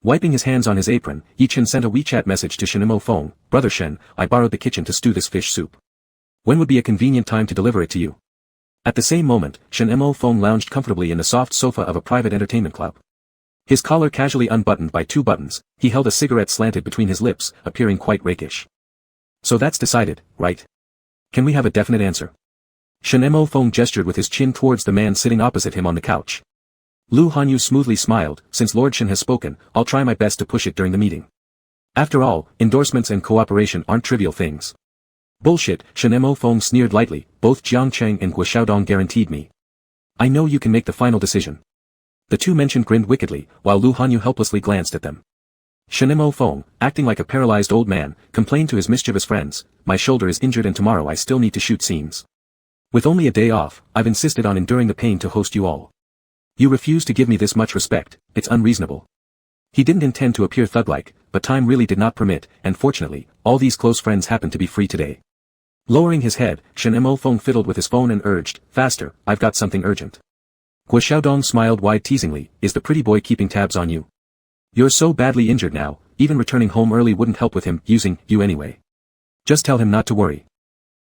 Wiping his hands on his apron, Yi Chen sent a WeChat message to Shen Mo Feng, Brother Shen, I borrowed the kitchen to stew this fish soup. When would be a convenient time to deliver it to you? At the same moment, Shen Mo Feng lounged comfortably in the soft sofa of a private entertainment club. His collar casually unbuttoned by 2 buttons, he held a cigarette slanted between his lips, appearing quite rakish. So that's decided, right? Can we have a definite answer? Shen Mo Feng gestured with his chin towards the man sitting opposite him on the couch. Lu Hanyu smoothly smiled, since Lord Shen has spoken, I'll try my best to push it during the meeting. After all, endorsements and cooperation aren't trivial things. Bullshit, Shen Mo Feng sneered lightly, both Jiang Cheng and Guo Xiaodong guaranteed me. I know you can make the final decision. The two mentioned grinned wickedly, while Lu Hanyu helplessly glanced at them. Shen Mo Feng, acting like a paralyzed old man, complained to his mischievous friends, my shoulder is injured and tomorrow I still need to shoot scenes. With only a day off, I've insisted on enduring the pain to host you all. You refuse to give me this much respect, it's unreasonable. He didn't intend to appear thug-like, but time really did not permit, and fortunately, all these close friends happened to be free today. Lowering his head, Shen Mo Feng fiddled with his phone and urged, faster, I've got something urgent. Guo Xiaodong smiled wide teasingly, is the pretty boy keeping tabs on you? You're so badly injured now, even returning home early wouldn't help with him using you anyway. Just tell him not to worry.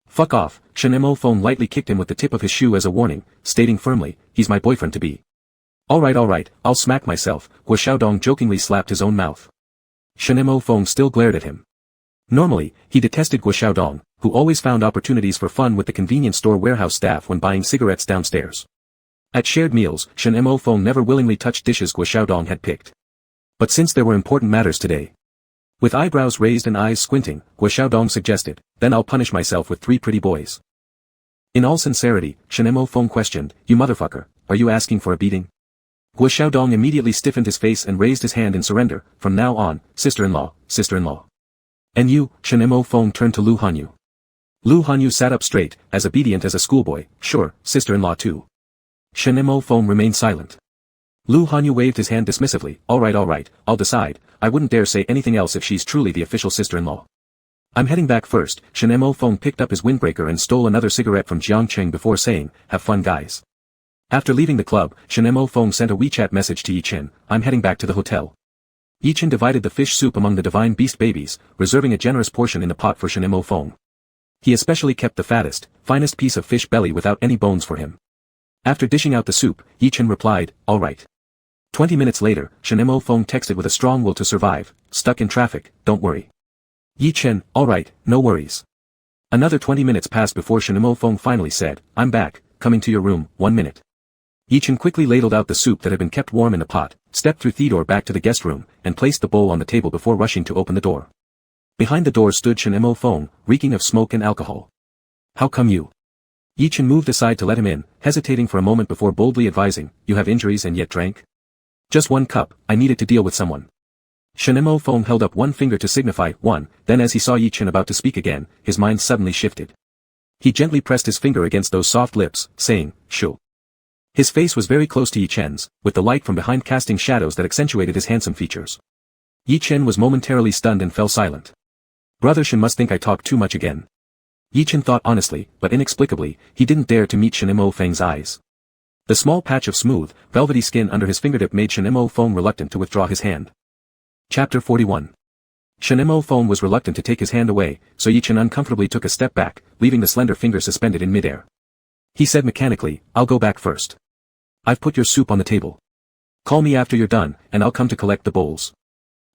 Fuck off, Shen Mo Feng lightly kicked him with the tip of his shoe as a warning, stating firmly, he's my boyfriend-to-be. Alright, I'll smack myself, Guo Xiaodong jokingly slapped his own mouth. Shen Mo Feng still glared at him. Normally, he detested Guo Xiaodong, who always found opportunities for fun with the convenience store warehouse staff when buying cigarettes downstairs. At shared meals, Shen Mo Feng never willingly touched dishes Guo Xiaodong had picked. But since there were important matters today. With eyebrows raised and eyes squinting, Guo Xiaodong suggested, then I'll punish myself with 3 pretty boys. In all sincerity, Shen Mo Feng questioned, you motherfucker, are you asking for a beating? Guo Xiaodong immediately stiffened his face and raised his hand in surrender, from now on, sister-in-law, sister-in-law. And you, Shen Mo Feng turned to Lu Hanyu. Lu Hanyu sat up straight, as obedient as a schoolboy, sure, sister-in-law too. Shen Mo Feng remained silent. Lu Hanyu waved his hand dismissively, alright, I'll decide, I wouldn't dare say anything else if she's truly the official sister-in-law. I'm heading back first, Shen Mo Feng picked up his windbreaker and stole another cigarette from Jiang Cheng before saying, have fun guys. After leaving the club, Shen Mo Feng sent a WeChat message to Yi Chen, I'm heading back to the hotel. Yi Chen divided the fish soup among the divine beast babies, reserving a generous portion in the pot for Shen Mo Feng. He especially kept the fattest, finest piece of fish belly without any bones for him. After dishing out the soup, Yi Chen replied, alright. 20 minutes later, Shen Mo Feng texted with a strong will to survive, stuck in traffic, don't worry. Yi Chen, alright, no worries. Another 20 minutes passed before Shen Mo Feng finally said, I'm back, coming to your room, 1 minute. Yi Chen quickly ladled out the soup that had been kept warm in a pot, stepped through Theodore back to the guest room, and placed the bowl on the table before rushing to open the door. Behind the door stood Shen Mo Feng, reeking of smoke and alcohol. How come you? Yi Chen moved aside to let him in, hesitating for a moment before boldly advising, you have injuries and yet drank? Just 1 cup, I needed to deal with someone. Shen Mo Feng held up 1 finger to signify 1, then as he saw Yi Chen about to speak again, his mind suddenly shifted. He gently pressed his finger against those soft lips, saying, shoo. His face was very close to Yi Chen's, with the light from behind casting shadows that accentuated his handsome features. Yi Chen was momentarily stunned and fell silent. Brother Shen must think I talk too much again. Yi Chen thought honestly, but inexplicably, he didn't dare to meet Shen Mo Feng's eyes. The small patch of smooth, velvety skin under his fingertip made Shen Mo Feng reluctant to withdraw his hand. Chapter 41. Shen Mo Feng was reluctant to take his hand away, so Yi Chen uncomfortably took a step back, leaving the slender finger suspended in midair. He said mechanically, I'll go back first. I've put your soup on the table. Call me after you're done, and I'll come to collect the bowls.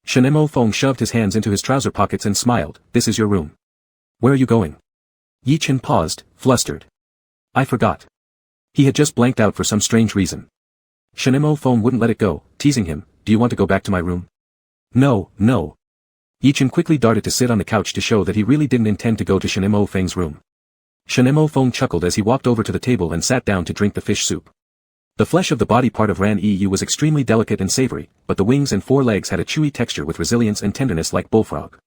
Shen Mo Feng shoved his hands into his trouser pockets and smiled, this is your room. Where are you going? Yi Chen paused, flustered. I forgot. He had just blanked out for some strange reason. Shen Mo Feng wouldn't let it go, teasing him, do you want to go back to my room? No, no. Yi Chen quickly darted to sit on the couch to show that he really didn't intend to go to Shen Mo Feng's room. Shen Mo Feng chuckled as he walked over to the table and sat down to drink the fish soup. The flesh of the body part of Ran Yu was extremely delicate and savory, but the wings and 4 legs had a chewy texture with resilience and tenderness like bullfrog.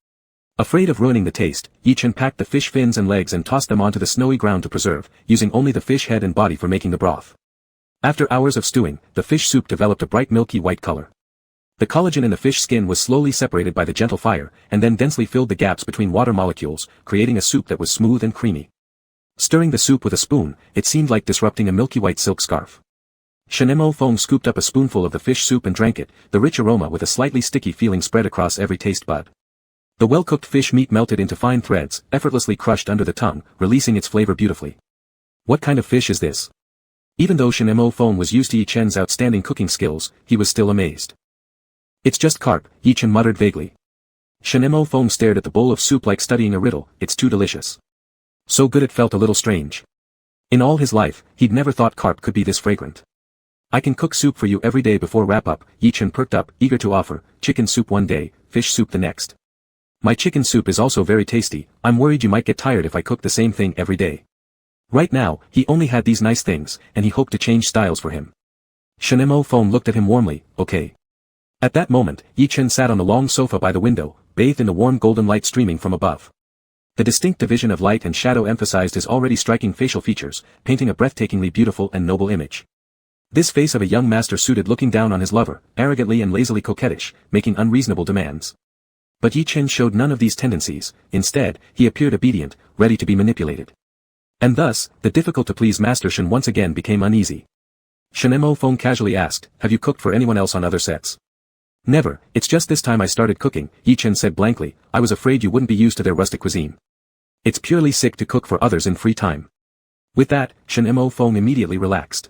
Afraid of ruining the taste, Yi Chen packed the fish fins and legs and tossed them onto the snowy ground to preserve, using only the fish head and body for making the broth. After hours of stewing, the fish soup developed a bright milky white color. The collagen in the fish skin was slowly separated by the gentle fire, and then densely filled the gaps between water molecules, creating a soup that was smooth and creamy. Stirring the soup with a spoon, it seemed like disrupting a milky white silk scarf. Shen Mo Feng scooped up a spoonful of the fish soup and drank it, the rich aroma with a slightly sticky feeling spread across every taste bud. The well-cooked fish meat melted into fine threads, effortlessly crushed under the tongue, releasing its flavor beautifully. What kind of fish is this? Even though Shen Mo Feng was used to Yi Chen's outstanding cooking skills, he was still amazed. It's just carp, Yi Chen muttered vaguely. Shen Mo Feng stared at the bowl of soup like studying a riddle, it's too delicious. So good it felt a little strange. In all his life, he'd never thought carp could be this fragrant. I can cook soup for you every day before wrap-up, Yi Chen perked up, eager to offer, chicken soup one day, fish soup the next. My chicken soup is also very tasty, I'm worried you might get tired if I cook the same thing every day. Right now, he only had these nice things, and he hoped to change styles for him. Shen Mo Feng looked at him warmly, okay. At that moment, Yi Chen sat on the long sofa by the window, bathed in the warm golden light streaming from above. The distinct division of light and shadow emphasized his already striking facial features, painting a breathtakingly beautiful and noble image. This face of a young master suited looking down on his lover, arrogantly and lazily coquettish, making unreasonable demands. But Yi Chen showed none of these tendencies, instead, he appeared obedient, ready to be manipulated. And thus, the difficult-to-please Master Shen once again became uneasy. Shen Mo Feng casually asked, have you cooked for anyone else on other sets? Never, it's just this time I started cooking, Yi Chen said blankly, I was afraid you wouldn't be used to their rustic cuisine. It's purely sick to cook for others in free time. With that, Shen Mo Feng immediately relaxed.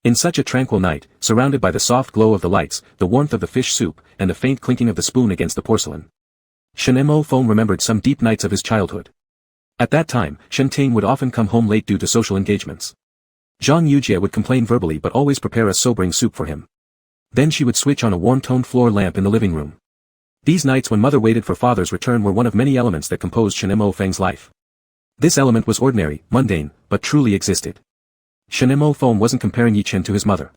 In such a tranquil night, surrounded by the soft glow of the lights, the warmth of the fish soup, and the faint clinking of the spoon against the porcelain, Shen Mo Feng remembered some deep nights of his childhood. At that time, Shen Ting would often come home late due to social engagements. Zhang Yujie would complain verbally but always prepare a sobering soup for him. Then she would switch on a warm-toned floor lamp in the living room. These nights when mother waited for father's return were one of many elements that composed Shen Mo Feng's life. This element was ordinary, mundane, but truly existed. Shen Mo Feng wasn't comparing Yi Chen to his mother.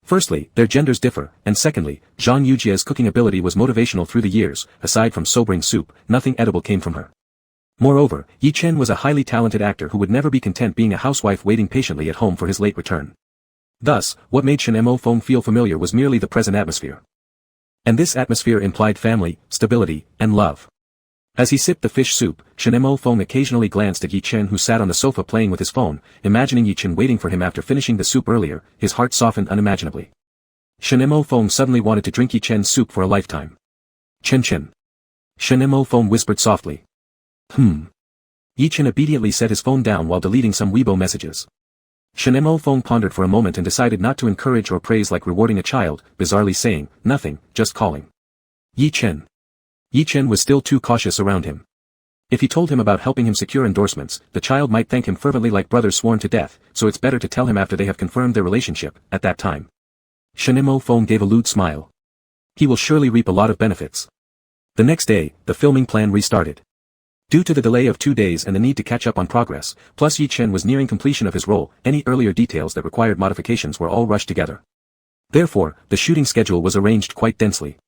Firstly, their genders differ, and secondly, Zhang Yujie's cooking ability was motivational through the years, aside from sobering soup, nothing edible came from her. Moreover, Yi Chen was a highly talented actor who would never be content being a housewife waiting patiently at home for his late return. Thus, what made Shen Mo Feng feel familiar was merely the present atmosphere. And this atmosphere implied family, stability, and love. As he sipped the fish soup, Shen Mo Feng occasionally glanced at Yi Chen who sat on the sofa playing with his phone, imagining Yi Chen waiting for him after finishing the soup earlier, his heart softened unimaginably. Shen Mo Feng suddenly wanted to drink Yi Chen's soup for a lifetime. Chen. Shen Mo Feng whispered softly. Yi Chen obediently set his phone down while deleting some Weibo messages. Shen Mo Feng pondered for a moment and decided not to encourage or praise like rewarding a child, bizarrely saying, nothing, just calling. Yi Chen. Yi Chen was still too cautious around him. If he told him about helping him secure endorsements, the child might thank him fervently like brothers sworn to death, so it's better to tell him after they have confirmed their relationship, at that time. Shinemo Fong gave a lewd smile. He will surely reap a lot of benefits. The next day, the filming plan restarted. Due to the delay of 2 days and the need to catch up on progress, plus Yi Chen was nearing completion of his role, any earlier details that required modifications were all rushed together. Therefore, the shooting schedule was arranged quite densely.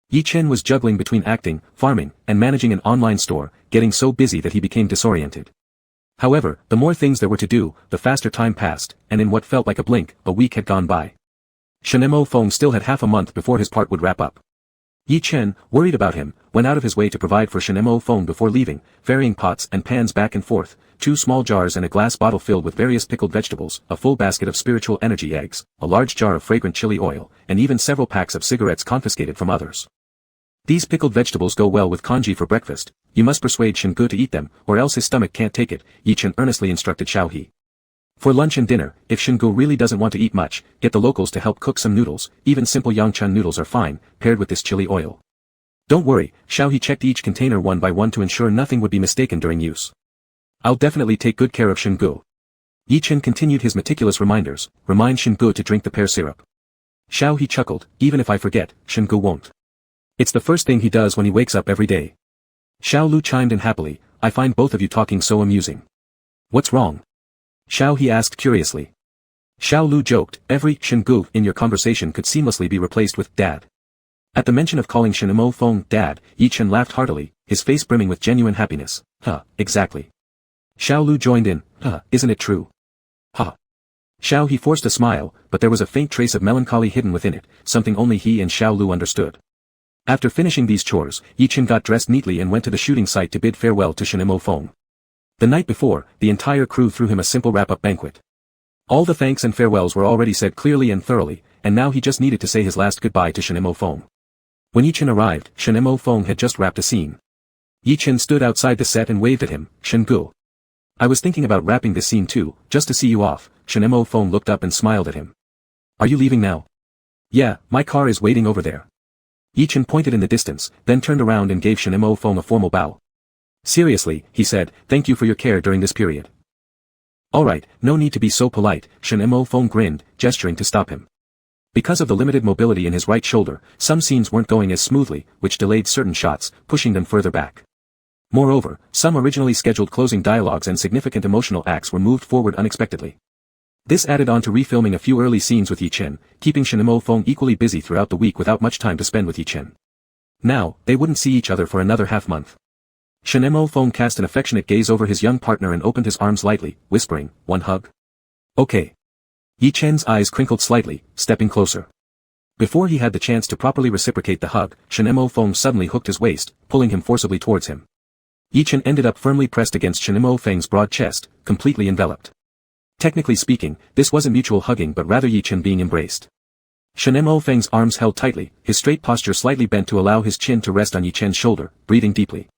Yi Chen was juggling between acting, farming, and managing an online store, getting so busy that he became disoriented. However, the more things there were to do, the faster time passed, and in what felt like a blink, a week had gone by. Shinemo Fong still had half a month before his part would wrap up. Yi Chen, worried about him, went out of his way to provide for Shinemo Fong before leaving, ferrying pots and pans back and forth, 2 small jars and a glass bottle filled with various pickled vegetables, a full basket of spiritual energy eggs, a large jar of fragrant chili oil, and even several packs of cigarettes confiscated from others. These pickled vegetables go well with congee for breakfast, you must persuade Shingu to eat them, or else his stomach can't take it, Yi Chen earnestly instructed Xiaohe. For lunch and dinner, if Shingu really doesn't want to eat much, get the locals to help cook some noodles, even simple Yangchun noodles are fine, paired with this chili oil. Don't worry, Xiaohe checked each container one by one to ensure nothing would be mistaken during use. I'll definitely take good care of Shingu. Yi Chen continued his meticulous reminders, remind Shingu to drink the pear syrup. Xiaohe chuckled, even if I forget, Shingu won't. It's the first thing he does when he wakes up every day. Xiao Lu chimed in happily, I find both of you talking so amusing. What's wrong? Xiaohe asked curiously. Xiao Lu joked, every Shingu in your conversation could seamlessly be replaced with dad. At the mention of calling Shinemo Fong dad, Yi Chen laughed heartily, his face brimming with genuine happiness. Exactly. Xiao Lu joined in, isn't it true? Xiaohe forced a smile, but there was a faint trace of melancholy hidden within it, something only he and Xiao Lu understood. After finishing these chores, Yi Chen got dressed neatly and went to the shooting site to bid farewell to Shinemo Fong. The night before, the entire crew threw him a simple wrap-up banquet. All the thanks and farewells were already said clearly and thoroughly, and now he just needed to say his last goodbye to Shinemo Fong. When Yi Chen arrived, Shinemo Fong had just wrapped a scene. Yi Chen stood outside the set and waved at him, Shingu. I was thinking about wrapping this scene too, just to see you off. Shinemo Fong looked up and smiled at him. Are you leaving now? Yeah, my car is waiting over there. Yi Chen pointed in the distance, then turned around and gave Shinemo Fong a formal bow. Seriously, he said, thank you for your care during this period. Alright, no need to be so polite, Shinemo Fong grinned, gesturing to stop him. Because of the limited mobility in his right shoulder, some scenes weren't going as smoothly, which delayed certain shots, pushing them further back. Moreover, some originally scheduled closing dialogues and significant emotional acts were moved forward unexpectedly. This added on to refilming a few early scenes with Yi Chen, keeping Shinemo Fong equally busy throughout the week without much time to spend with Yi Chen. Now, they wouldn't see each other for another half-month. Shinemo Fong cast an affectionate gaze over his young partner and opened his arms lightly, whispering, one hug? Okay. Yi Chen's eyes crinkled slightly, stepping closer. Before he had the chance to properly reciprocate the hug, Shinemo Fong suddenly hooked his waist, pulling him forcibly towards him. Yi Chen ended up firmly pressed against Shinemo Feng's broad chest, completely enveloped. Technically speaking, this wasn't mutual hugging but rather Yi Chen being embraced. Shinemo Feng's arms held tightly, his straight posture slightly bent to allow his chin to rest on Yi Chen's shoulder, breathing deeply.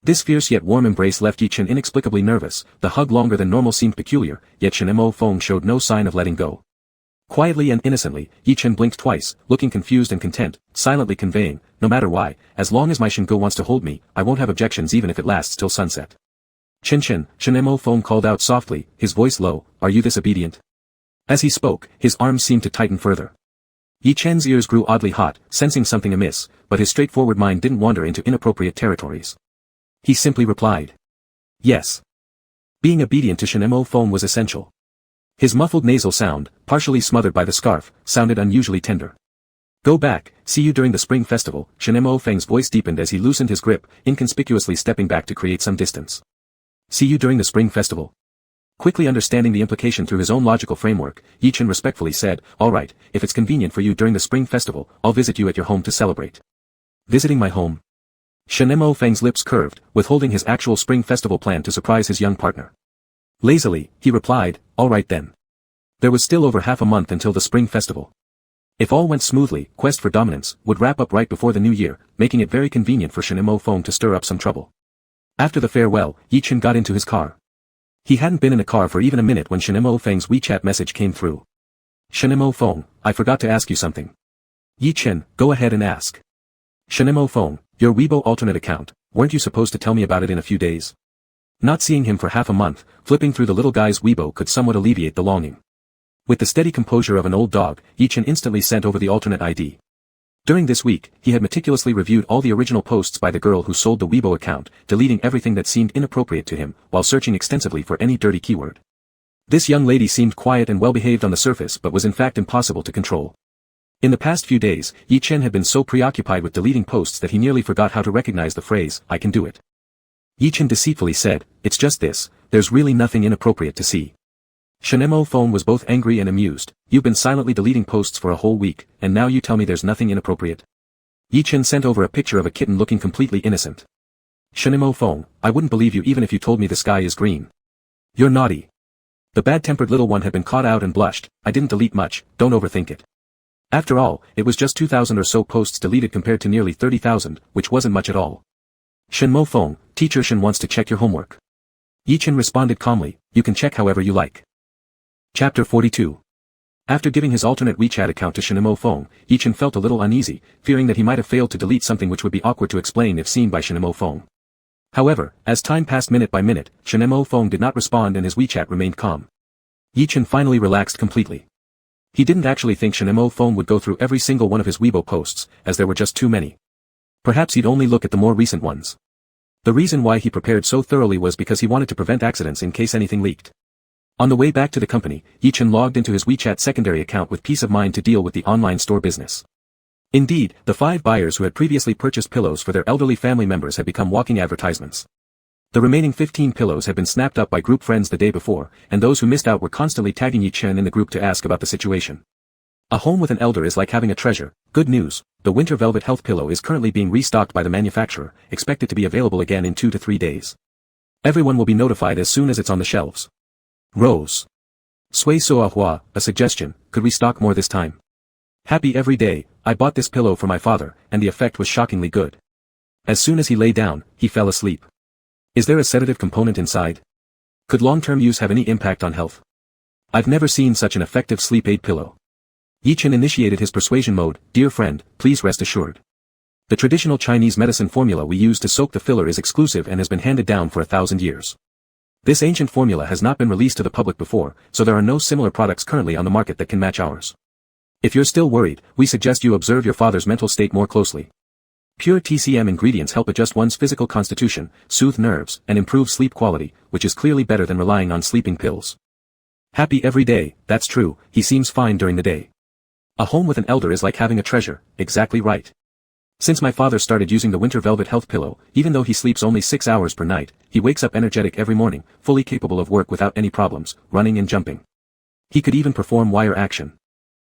This fierce yet warm embrace left Yi Chen inexplicably nervous, the hug longer than normal seemed peculiar, yet Shinemo Fong showed no sign of letting go. Quietly and innocently, Yi Chen blinked twice, looking confused and content, silently conveying, no matter why, as long as my Shingo wants to hold me, I won't have objections even if it lasts till sunset. Chen, Shinemo Fong called out softly, his voice low, are you this obedient? As he spoke, his arms seemed to tighten further. Yi Chen's ears grew oddly hot, sensing something amiss, but his straightforward mind didn't wander into inappropriate territories. He simply replied. Yes. Being obedient to Shinemo Fong was essential. His muffled nasal sound, partially smothered by the scarf, sounded unusually tender. Go back, see you during the spring festival, Shinemo Feng's voice deepened as he loosened his grip, inconspicuously stepping back to create some distance. See you during the spring festival. Quickly understanding the implication through his own logical framework, Yi Chen respectfully said, alright, if it's convenient for you during the spring festival, I'll visit you at your home to celebrate. Visiting my home? Shinemo Feng's lips curved, withholding his actual spring festival plan to surprise his young partner. Lazily, he replied, alright then. There was still over half a month until the spring festival. If all went smoothly, Quest for Dominance would wrap up right before the new year, making it very convenient for Shinemo Fong to stir up some trouble. After the farewell, Yi Chen got into his car. He hadn't been in a car for even a minute when Shinemo Feng's WeChat message came through. Shinemo Fong, I forgot to ask you something. Yi Chen, go ahead and ask. Shinemo phone, your Weibo alternate account, weren't you supposed to tell me about it in a few days? Not seeing him for half a month, flipping through the little guy's Weibo could somewhat alleviate the longing. With the steady composure of an old dog, Yichin instantly sent over the alternate ID. During this week, he had meticulously reviewed all the original posts by the girl who sold the Weibo account, deleting everything that seemed inappropriate to him, while searching extensively for any dirty keyword. This young lady seemed quiet and well-behaved on the surface but was in fact impossible to control. In the past few days, Yichin had been so preoccupied with deleting posts that he nearly forgot how to recognize the phrase, "I can do it." Yichin deceitfully said, "It's just this, there's really nothing inappropriate to see." Shinemo phone was both angry and amused. "You've been silently deleting posts for a whole week, and now you tell me there's nothing inappropriate?" Yichin sent over a picture of a kitten looking completely innocent. Shinemo phone, "I wouldn't believe you even if you told me the sky is green. You're naughty." The bad-tempered little one had been caught out and blushed. "I didn't delete much, don't overthink it. After all, it was just 2,000 or so posts deleted compared to nearly 30,000, which wasn't much at all." Shinmo phone, "Teacher Shin wants to check your homework." Yichin responded calmly, "You can check however you like." Chapter 42. After giving his alternate WeChat account to Shinemo phone, Yichin felt a little uneasy, fearing that he might have failed to delete something which would be awkward to explain if seen by Shinemo phone. However, as time passed minute by minute, Shinemo phone did not respond and his WeChat remained calm. Yichin finally relaxed completely. He didn't actually think Shinemo phone would go through every single one of his Weibo posts, as there were just too many. Perhaps he'd only look at the more recent ones. The reason why he prepared so thoroughly was because he wanted to prevent accidents in case anything leaked. On the way back to the company, Yichin logged into his WeChat secondary account with peace of mind to deal with the online store business. Indeed, the 5 buyers who had previously purchased pillows for their elderly family members had become walking advertisements. The remaining 15 pillows had been snapped up by group friends the day before, and those who missed out were constantly tagging Yichin in the group to ask about the situation. A home with an elder is like having a treasure. Good news, the winter velvet health pillow is currently being restocked by the manufacturer, expected to be available again in 2 to 3 days. Everyone will be notified as soon as it's on the shelves. Rose. Sui Soa Hua, a suggestion, could we stock more this time? Happy every day, I bought this pillow for my father, and the effect was shockingly good. As soon as he lay down, he fell asleep. Is there a sedative component inside? Could long-term use have any impact on health? I've never seen such an effective sleep aid pillow. Yichin initiated his persuasion mode. Dear friend, please rest assured. The traditional Chinese medicine formula we use to soak the filler is exclusive and has been handed down for 1,000 years. This ancient formula has not been released to the public before, so there are no similar products currently on the market that can match ours. If you're still worried, we suggest you observe your father's mental state more closely. Pure TCM ingredients help adjust one's physical constitution, soothe nerves, and improve sleep quality, which is clearly better than relying on sleeping pills. Happy every day, that's true, he seems fine during the day. A home with an elder is like having a treasure, exactly right. Since my father started using the winter velvet health pillow, even though he sleeps only 6 hours per night, he wakes up energetic every morning, fully capable of work without any problems, running and jumping. He could even perform wire action.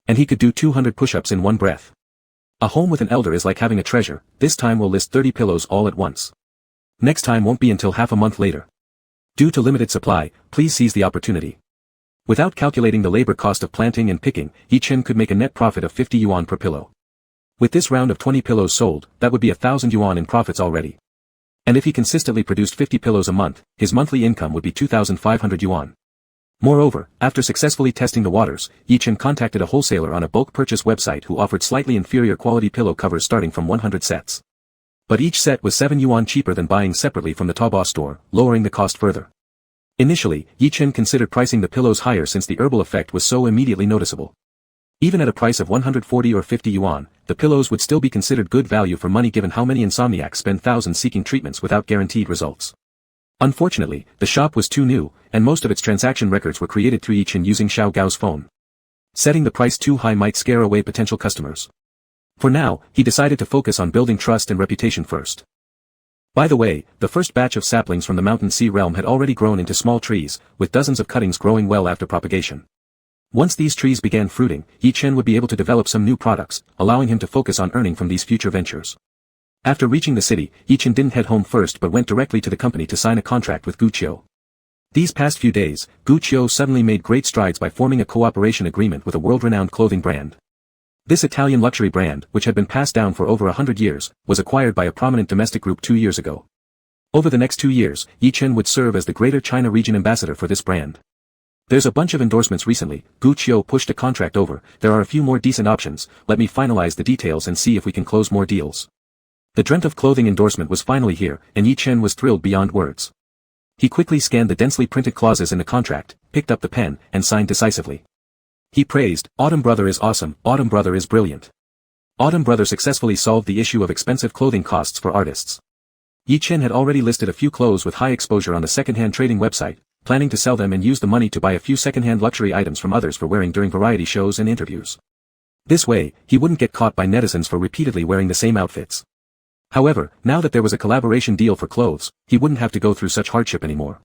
And he could do 200 push-ups in one breath. A home with an elder is like having a treasure. This time we'll list 30 pillows all at once. Next time won't be until half a month later. Due to limited supply, please seize the opportunity. Without calculating the labor cost of planting and picking, Yichin could make a net profit of 50 yuan per pillow. With this round of 20 pillows sold, that would be 1,000 yuan in profits already. And if he consistently produced 50 pillows a month, his monthly income would be 2,500 yuan. Moreover, after successfully testing the waters, Yichin contacted a wholesaler on a bulk purchase website who offered slightly inferior quality pillow covers starting from 100 sets. But each set was 7 yuan cheaper than buying separately from the Taobao store, lowering the cost further. Initially, Yichin considered pricing the pillows higher since the herbal effect was so immediately noticeable. Even at a price of 140 or 50 yuan, the pillows would still be considered good value for money given how many insomniacs spend thousands seeking treatments without guaranteed results. Unfortunately, the shop was too new, and most of its transaction records were created through Yichin using Xiao Gao's phone. Setting the price too high might scare away potential customers. For now, he decided to focus on building trust and reputation first. By the way, the first batch of saplings from the Mountain Sea realm had already grown into small trees, with dozens of cuttings growing well after propagation. Once these trees began fruiting, Yichin would be able to develop some new products, allowing him to focus on earning from these future ventures. After reaching the city, Yichin didn't head home first but went directly to the company to sign a contract with Guqiu. These past few days, Guqiu suddenly made great strides by forming a cooperation agreement with a world-renowned clothing brand. This Italian luxury brand, which had been passed down for over 100 years, was acquired by a prominent domestic group 2 years ago. Over the next 2 years, Yichin would serve as the Greater China region ambassador for this brand. There's a bunch of endorsements recently. Guqiu pushed a contract over. There are a few more decent options. Let me finalize the details and see if we can close more deals. The dreamt of clothing endorsement was finally here, and Yi Chen was thrilled beyond words. He quickly scanned the densely printed clauses in the contract, picked up the pen, and signed decisively. He praised, "Autumn Brother is awesome, Autumn Brother is brilliant." Autumn Brother successfully solved the issue of expensive clothing costs for artists. Yi Chen had already listed a few clothes with high exposure on the second-hand trading website, planning to sell them and use the money to buy a few second-hand luxury items from others for wearing during variety shows and interviews. This way, he wouldn't get caught by netizens for repeatedly wearing the same outfits. However, now that there was a collaboration deal for clothes, he wouldn't have to go through such hardship anymore.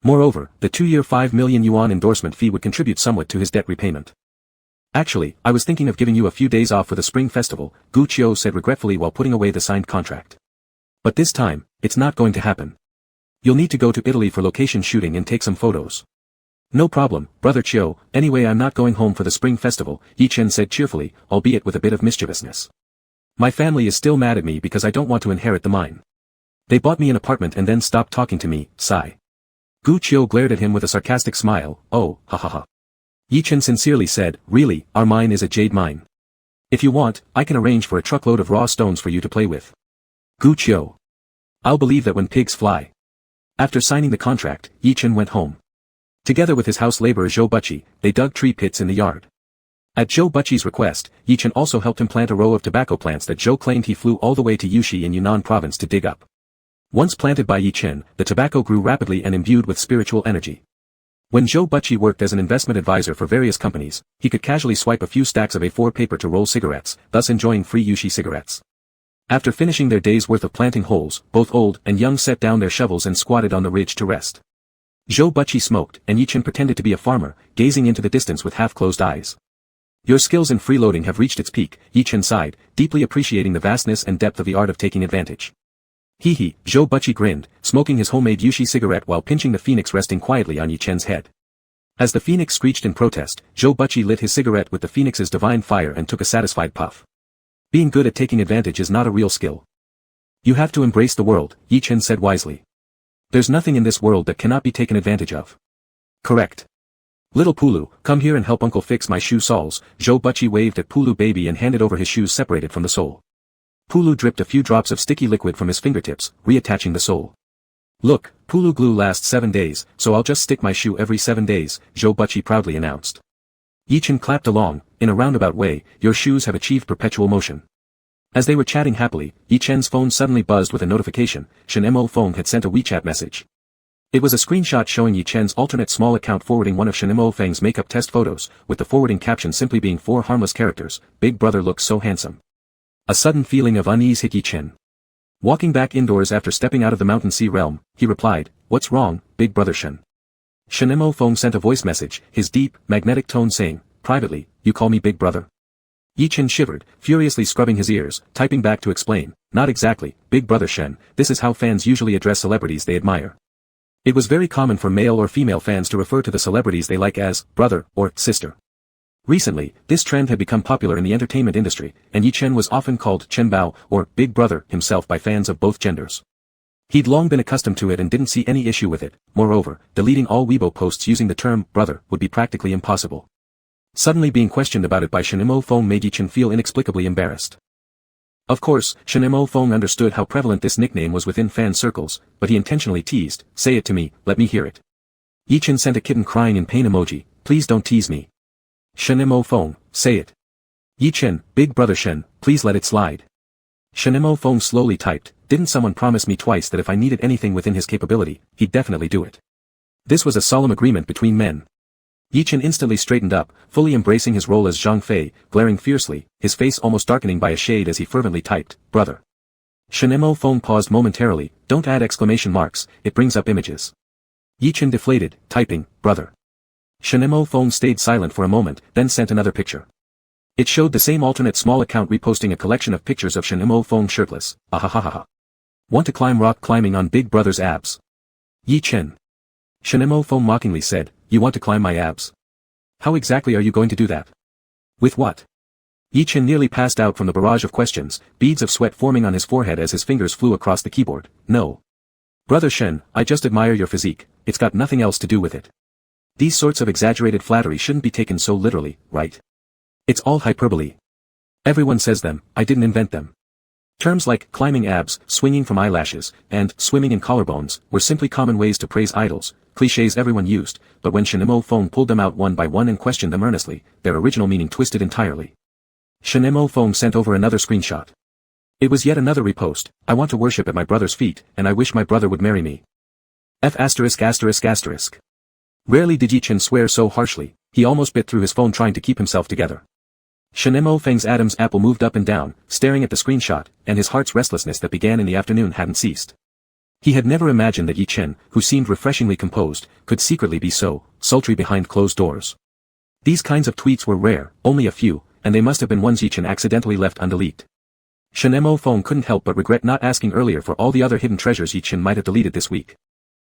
Moreover, the 2-year 5 million yuan endorsement fee would contribute somewhat to his debt repayment. "Actually, I was thinking of giving you a few days off for the Spring Festival," Gu Qiu said regretfully while putting away the signed contract. "But this time, it's not going to happen. You'll need to go to Italy for location shooting and take some photos." "No problem, Brother Qiu, anyway I'm not going home for the Spring Festival," Yi Chen said cheerfully, albeit with a bit of mischievousness. "My family is still mad at me because I don't want to inherit the mine. They bought me an apartment and then stopped talking to me, sigh." Gu Qiu glared at him with a sarcastic smile. "Oh, ha ha ha." Yi Chen sincerely said, "Really, our mine is a jade mine. If you want, I can arrange for a truckload of raw stones for you to play with." Gu Qiu. "I'll believe that when pigs fly." After signing the contract, Yi Chen went home. Together with his house laborer Zhou Buqi, they dug tree pits in the yard. At Zhou Buqi's request, Yi Chen also helped him plant a row of tobacco plants that Zhou claimed he flew all the way to Yushi in Yunnan province to dig up. Once planted by Yi Chen, the tobacco grew rapidly and imbued with spiritual energy. When Zhou Buqi worked as an investment advisor for various companies, he could casually swipe a few stacks of A4 paper to roll cigarettes, thus enjoying free Yushi cigarettes. After finishing their day's worth of planting holes, both old and young set down their shovels and squatted on the ridge to rest. Zhou Buqi smoked, and Yi Chen pretended to be a farmer, gazing into the distance with half-closed eyes. "Your skills in freeloading have reached its peak," Yi Chen sighed, deeply appreciating the vastness and depth of the art of taking advantage. "Hee hee," Zhou Buqi grinned, smoking his homemade Yushi cigarette while pinching the phoenix resting quietly on Yi Chen's head. As the phoenix screeched in protest, Zhou Buqi lit his cigarette with the phoenix's divine fire and took a satisfied puff. "Being good at taking advantage is not a real skill. You have to embrace the world," Yi Chen said wisely. "There's nothing in this world that cannot be taken advantage of." "Correct. Little Pulu, come here and help Uncle fix my shoe soles." Zhou Buqi waved at Pulu baby and handed over his shoes separated from the sole. Pulu dripped a few drops of sticky liquid from his fingertips, reattaching the sole. "Look, Pulu glue lasts 7 days, so I'll just stick my shoe every 7 days, Zhou Buqi proudly announced. Yi Chen clapped along, "In a roundabout way, your shoes have achieved perpetual motion." As they were chatting happily, Yi Chen's phone suddenly buzzed with a notification. Shen Mo phone had sent a WeChat message. It was a screenshot showing Yi Chen's alternate small account forwarding one of Shen Mo Feng's makeup test photos, with the forwarding caption simply being 4 harmless characters, "Big brother looks so handsome." A sudden feeling of unease hit Yi Chen. Walking back indoors after stepping out of the mountain sea realm, he replied, "What's wrong, big brother Shen?" Shen Mo Feng sent a voice message, his deep, magnetic tone saying, "Privately, you call me big brother?" Yi Chen shivered, furiously scrubbing his ears, typing back to explain, "Not exactly, big brother Shen, this is how fans usually address celebrities they admire." It was very common for male or female fans to refer to the celebrities they like as brother or sister. Recently, this trend had become popular in the entertainment industry, and Yi Chen was often called Chen Bao, or Big Brother, himself by fans of both genders. He'd long been accustomed to it and didn't see any issue with it. Moreover, deleting all Weibo posts using the term brother would be practically impossible. Suddenly being questioned about it by Shen Mo Feng made Yi Chen feel inexplicably embarrassed. Of course, Shen Mo Feng understood how prevalent this nickname was within fan circles, but he intentionally teased, "Say it to me, let me hear it." Yi Chen sent a kitten crying in pain emoji, "Please don't tease me." Shen Mo Feng, "Say it." Yi Chen, "Big brother Shen, please let it slide." Shen Mo Feng slowly typed, "Didn't someone promise me twice that if I needed anything within his capability, he'd definitely do it?" This was a solemn agreement between men. Yi Chen instantly straightened up, fully embracing his role as Zhang Fei, glaring fiercely, his face almost darkening by a shade as he fervently typed, "Brother." Shen Mo Feng paused momentarily, "Don't add exclamation marks, it brings up images." Yi Chen deflated, typing, "Brother." Shen Mo Feng stayed silent for a moment, then sent another picture. It showed the same alternate small account reposting a collection of pictures of Shen Mo Feng shirtless. "Ahahaha. Want to climb rock climbing on Big Brother's abs?" Yi Chen. Shen Mo Feng mockingly said, "You want to climb my abs? How exactly are you going to do that? With what?" Yi Chen nearly passed out from the barrage of questions, beads of sweat forming on his forehead as his fingers flew across the keyboard. "No. Brother Shen, I just admire your physique, it's got nothing else to do with it. These sorts of exaggerated flattery shouldn't be taken so literally, right? It's all hyperbole. Everyone says them, I didn't invent them." Terms like climbing abs, swinging from eyelashes, and swimming in collarbones were simply common ways to praise idols, clichés everyone used, but when Shinemo Fong pulled them out one by one and questioned them earnestly, their original meaning twisted entirely. Shinemo Fong sent over another screenshot. It was yet another repost. I want to worship at my brother's feet, and I wish my brother would marry me. F*******. Rarely did Yi Chen swear so harshly, he almost bit through his phone trying to keep himself together. Shinemo Feng's Adam's apple moved up and down, staring at the screenshot, and his heart's restlessness that began in the afternoon hadn't ceased. He had never imagined that Yi Chen, who seemed refreshingly composed, could secretly be so sultry behind closed doors. These kinds of tweets were rare, only a few, and they must have been ones Yi Chen accidentally left undeleted. Shinemo Feng couldn't help but regret not asking earlier for all the other hidden treasures Yi Chen might have deleted this week.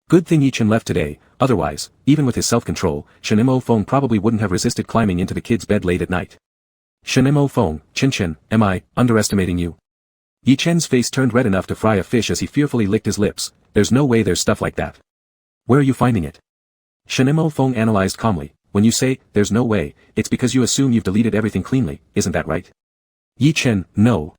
Good thing Yi Chen left today, otherwise, even with his self-control, Shinemo Feng probably wouldn't have resisted climbing into the kid's bed late at night. Shinemo Feng, Chin, am I underestimating you? Yi Chen's face turned red enough to fry a fish as he fearfully licked his lips. There's no way there's stuff like that. Where are you finding it? Shinemo Feng analyzed calmly. When you say, there's no way, it's because you assume you've deleted everything cleanly, isn't that right? Yi Chen, no.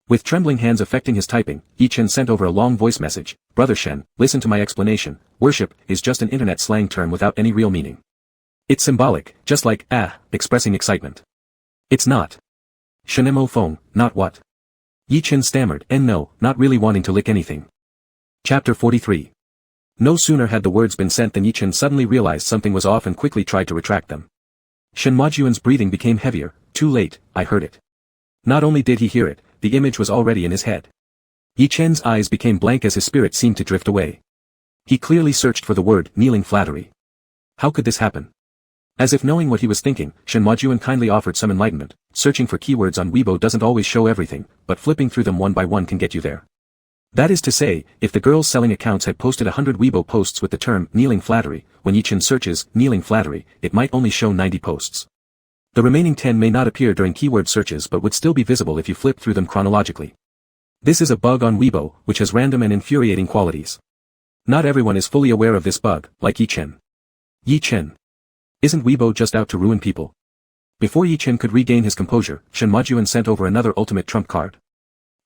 With trembling hands affecting his typing, Yi Chen sent over a long voice message. Brother Shen, listen to my explanation. Worship is just an internet slang term without any real meaning. It's symbolic, just like, expressing excitement. It's not. Shinemo Feng, not what? Yi Chen stammered, and no, not really wanting to lick anything. Chapter 43. No sooner had the words been sent than Yi Chen suddenly realized something was off and quickly tried to retract them. Shen Majuan's breathing became heavier. Too late, I heard it. Not only did he hear it, the image was already in his head. Yi Chen's eyes became blank as his spirit seemed to drift away. He clearly searched for the word, kneeling flattery. How could this happen? As if knowing what he was thinking, Shen Majuan kindly offered some enlightenment. Searching for keywords on Weibo doesn't always show everything, but flipping through them one by one can get you there. That is to say, if the girls selling accounts had posted 100 Weibo posts with the term, kneeling flattery, when Yi Chen searches, kneeling flattery, it might only show 90 posts. The remaining 10 may not appear during keyword searches but would still be visible if you flip through them chronologically. This is a bug on Weibo, which has random and infuriating qualities. Not everyone is fully aware of this bug, like Yi Chen. Yi Chen. Isn't Weibo just out to ruin people? Before Yi Chen could regain his composure, Shen Majuan sent over another ultimate trump card.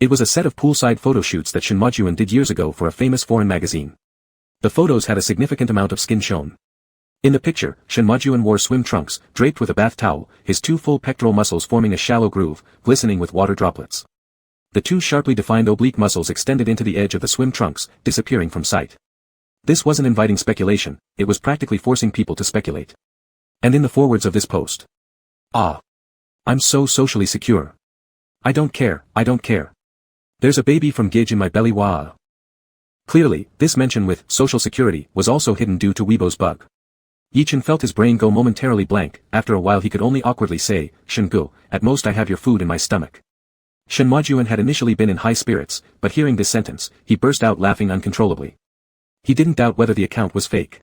It was a set of poolside photo shoots that Shen Majuan did years ago for a famous foreign magazine. The photos had a significant amount of skin shown. In the picture, Shen Majuan wore swim trunks, draped with a bath towel, his two full pectoral muscles forming a shallow groove, glistening with water droplets. The two sharply defined oblique muscles extended into the edge of the swim trunks, disappearing from sight. This wasn't inviting speculation, it was practically forcing people to speculate. And in the forewords of this post. I'm so socially secure. I don't care. There's a baby from Gage in my belly, wah. Clearly, this mention with social security was also hidden due to Weibo's bug. Yi Chen felt his brain go momentarily blank. After a while he could only awkwardly say, Shengu, at most I have your food in my stomach. Shen Majuan had initially been in high spirits, but hearing this sentence, he burst out laughing uncontrollably. He didn't doubt whether the account was fake.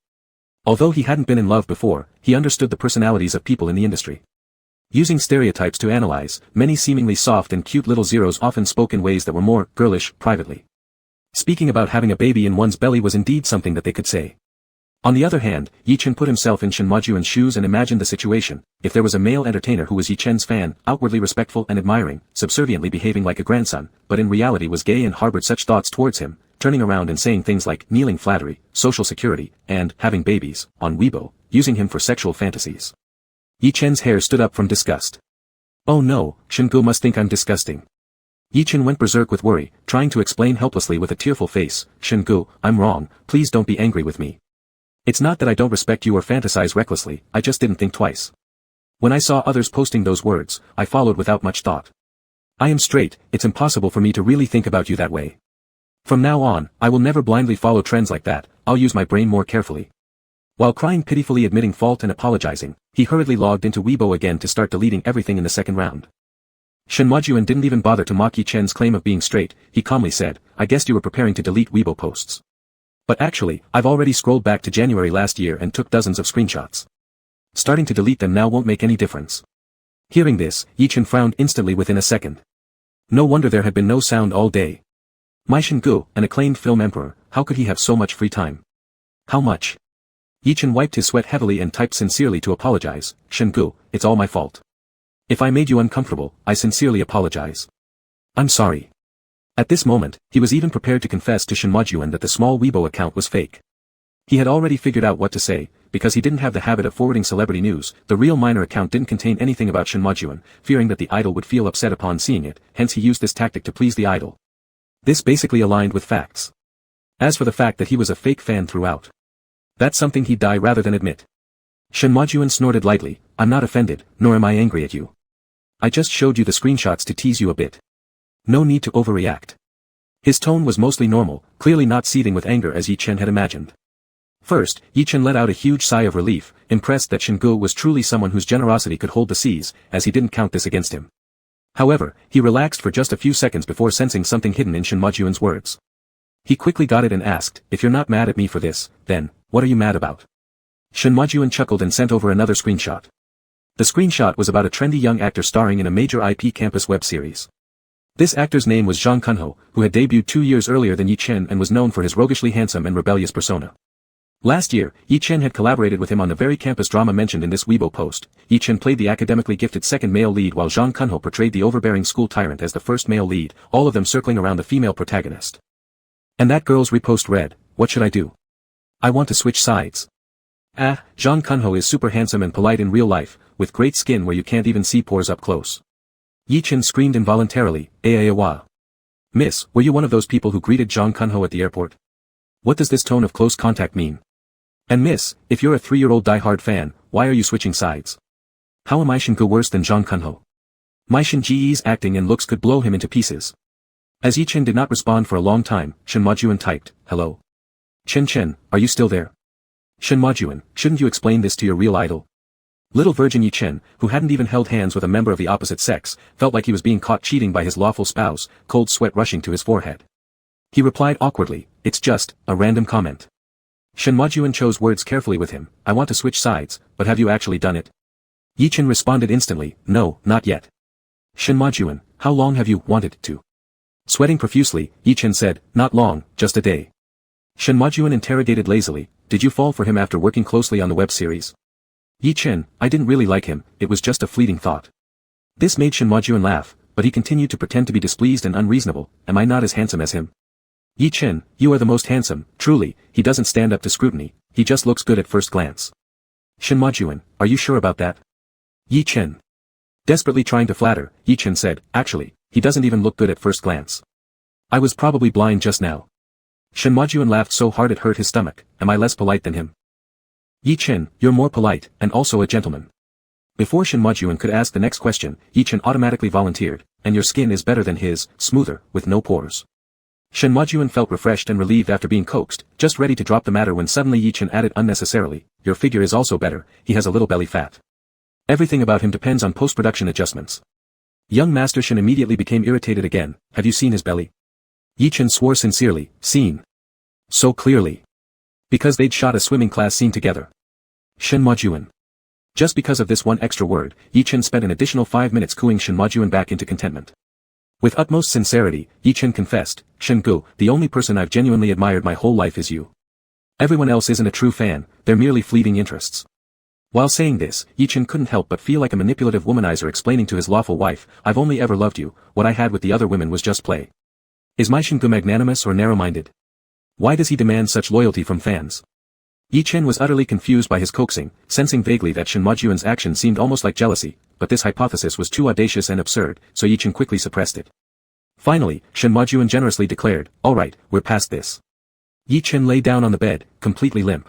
Although he hadn't been in love before, he understood the personalities of people in the industry. Using stereotypes to analyze, many seemingly soft and cute little zeros often spoke in ways that were more girlish privately. Speaking about having a baby in one's belly was indeed something that they could say. On the other hand, Yi Chen put himself in Shen Majuan's shoes and imagined the situation. If there was a male entertainer who was Yi Chen's fan, outwardly respectful and admiring, subserviently behaving like a grandson, but in reality was gay and harbored such thoughts towards him, turning around and saying things like kneeling flattery, social security, and having babies, on Weibo, using him for sexual fantasies. Yi Chen's hair stood up from disgust. Oh no, Shengu must think I'm disgusting. Yi Chen went berserk with worry, trying to explain helplessly with a tearful face, Shengu, I'm wrong, please don't be angry with me. It's not that I don't respect you or fantasize recklessly, I just didn't think twice. When I saw others posting those words, I followed without much thought. I am straight, it's impossible for me to really think about you that way. From now on, I will never blindly follow trends like that, I'll use my brain more carefully. While crying pitifully admitting fault and apologizing, he hurriedly logged into Weibo again to start deleting everything in the second round. Shen Majuan didn't even bother to mock Yi Chen's claim of being straight, he calmly said, I guessed you were preparing to delete Weibo posts. But actually, I've already scrolled back to January last year and took dozens of screenshots. Starting to delete them now won't make any difference. Hearing this, Yi Chen frowned instantly within a second. No wonder there had been no sound all day. My Shengu, an acclaimed film emperor, how could he have so much free time? How much? Yi Chen wiped his sweat heavily and typed sincerely to apologize, Shengu, it's all my fault. If I made you uncomfortable, I sincerely apologize. I'm sorry. At this moment, he was even prepared to confess to Shin Majuan that the small Weibo account was fake. He had already figured out what to say, because he didn't have the habit of forwarding celebrity news. The real minor account didn't contain anything about Shin Majuan, fearing that the idol would feel upset upon seeing it, hence he used this tactic to please the idol. This basically aligned with facts. As for the fact that he was a fake fan throughout, that's something he'd die rather than admit. Shin Majuan snorted lightly. I'm not offended, nor am I angry at you. I just showed you the screenshots to tease you a bit. No need to overreact. His tone was mostly normal, clearly not seething with anger as Yi Chen had imagined. First, Yi Chen let out a huge sigh of relief, impressed that Shin Gu was truly someone whose generosity could hold the seas, as he didn't count this against him. However, he relaxed for just a few seconds before sensing something hidden in Shin Majuan's words. He quickly got it and asked, if you're not mad at me for this, then, what are you mad about? Shin Majuan chuckled and sent over another screenshot. The screenshot was about a trendy young actor starring in a major IP campus web series. This actor's name was Zhang Kunho, who had debuted 2 years earlier than Yi Chen and was known for his roguishly handsome and rebellious persona. Last year, Yi Chen had collaborated with him on the very campus drama mentioned in this Weibo post. Yi Chen played the academically gifted second male lead while Zhang Kunho portrayed the overbearing school tyrant as the first male lead, all of them circling around the female protagonist. And that girl's repost read, what should I do? I want to switch sides. Zhang Kunho is super handsome and polite in real life, with great skin where you can't even see pores up close. Yi Chen screamed involuntarily, Awa. Miss, were you one of those people who greeted Zhang Kunho at the airport? What does this tone of close contact mean? And miss, if you're a 3-year-old die-hard fan, why are you switching sides? How am I Shin Gu worse than Zhang Kunho? My Shin Ji's acting and looks could blow him into pieces. As Yi Chen did not respond for a long time, Shin Majuan typed, hello. Chen, are you still there? Shin Majuan, shouldn't you explain this to your real idol? Little virgin Yi Chen, who hadn't even held hands with a member of the opposite sex, felt like he was being caught cheating by his lawful spouse, cold sweat rushing to his forehead. He replied awkwardly, it's just a random comment. Shin Majuan chose words carefully with him, I want to switch sides, but have you actually done it? Yi Chen responded instantly, no, not yet. Shin Majuan, how long have you wanted to? Sweating profusely, Yi Chen said, not long, just a day. Shin Majuan interrogated lazily, did you fall for him after working closely on the web series? Yi Chen, I didn't really like him, it was just a fleeting thought. This made Shin Majuan laugh, but he continued to pretend to be displeased and unreasonable, am I not as handsome as him? Yi Chen, you are the most handsome, truly, he doesn't stand up to scrutiny, he just looks good at first glance. Shin Majuan, are you sure about that? Yi Chen. Desperately trying to flatter, Yi Chen said, actually, he doesn't even look good at first glance. I was probably blind just now. Shin Majuan laughed so hard it hurt his stomach, am I less polite than him? Yi Chen, you're more polite, and also a gentleman. Before Shin Majuan could ask the next question, Yi Chen automatically volunteered, and your skin is better than his, smoother, with no pores. Shin Majuan felt refreshed and relieved after being coaxed, just ready to drop the matter when suddenly Yi Chen added unnecessarily, your figure is also better, he has a little belly fat. Everything about him depends on post-production adjustments. Young Master Shin immediately became irritated again, have you seen his belly? Yi Chen swore sincerely, seen. So clearly. Because they'd shot a swimming class scene together. Shin Majuan. Just because of this one extra word, Yi Chen spent an additional 5 minutes cooing Shin Majuan back into contentment. With utmost sincerity, Yi Chen confessed, Shin Gu, the only person I've genuinely admired my whole life is you. Everyone else isn't a true fan, they're merely fleeting interests. While saying this, Yi Chen couldn't help but feel like a manipulative womanizer explaining to his lawful wife, I've only ever loved you, what I had with the other women was just play. Is my Shin Gu magnanimous or narrow-minded? Why does he demand such loyalty from fans? Yi Chen was utterly confused by his coaxing, sensing vaguely that Shin Majuan's action seemed almost like jealousy, but this hypothesis was too audacious and absurd, so Yi Chen quickly suppressed it. Finally, Shin Majuan generously declared, alright, we're past this. Yi Chen lay down on the bed, completely limp.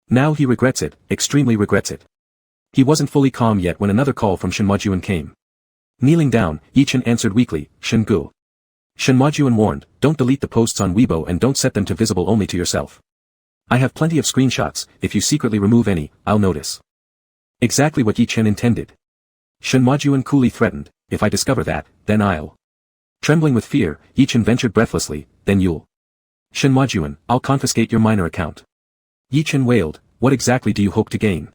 Now he regrets it, extremely regrets it. He wasn't fully calm yet when another call from Shin Majuan came. Kneeling down, Yi Chen answered weakly, Shin Gu. Shin Majuan warned, don't delete the posts on Weibo and don't set them to visible only to yourself. I have plenty of screenshots, if you secretly remove any, I'll notice. Exactly what Yi Chen intended. Shin Majuan coolly threatened, if I discover that, then I'll. Trembling with fear, Yi Chen ventured breathlessly, then you'll. Shin Majuan, I'll confiscate your minor account. Yi Chen wailed, what exactly do you hope to gain?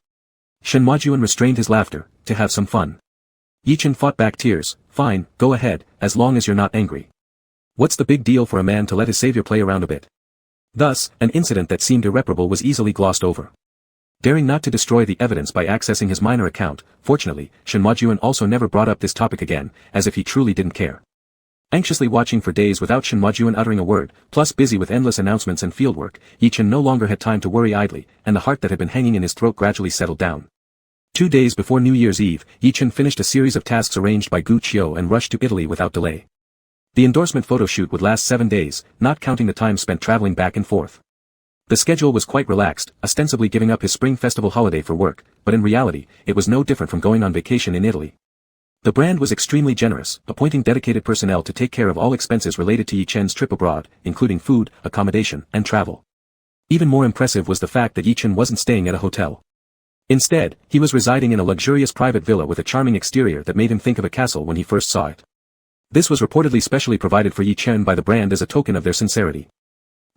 Shin Majuan restrained his laughter, to have some fun. Yi Chen fought back tears, fine, go ahead, as long as you're not angry. What's the big deal for a man to let his savior play around a bit? Thus, an incident that seemed irreparable was easily glossed over. Daring not to destroy the evidence by accessing his minor account, fortunately, Shin Majuan also never brought up this topic again, as if he truly didn't care. Anxiously watching for days without Shen Majuan uttering a word, plus busy with endless announcements and fieldwork, Yi Chen no longer had time to worry idly, and the heart that had been hanging in his throat gradually settled down. 2 days before New Year's Eve, Yi Chen finished a series of tasks arranged by Gu Qiu and rushed to Italy without delay. The endorsement photo shoot would last 7 days, not counting the time spent traveling back and forth. The schedule was quite relaxed, ostensibly giving up his spring festival holiday for work, but in reality, it was no different from going on vacation in Italy. The brand was extremely generous, appointing dedicated personnel to take care of all expenses related to Yi Chen's trip abroad, including food, accommodation, and travel. Even more impressive was the fact that Yi Chen wasn't staying at a hotel. Instead, he was residing in a luxurious private villa with a charming exterior that made him think of a castle when he first saw it. This was reportedly specially provided for Yi Chen by the brand as a token of their sincerity.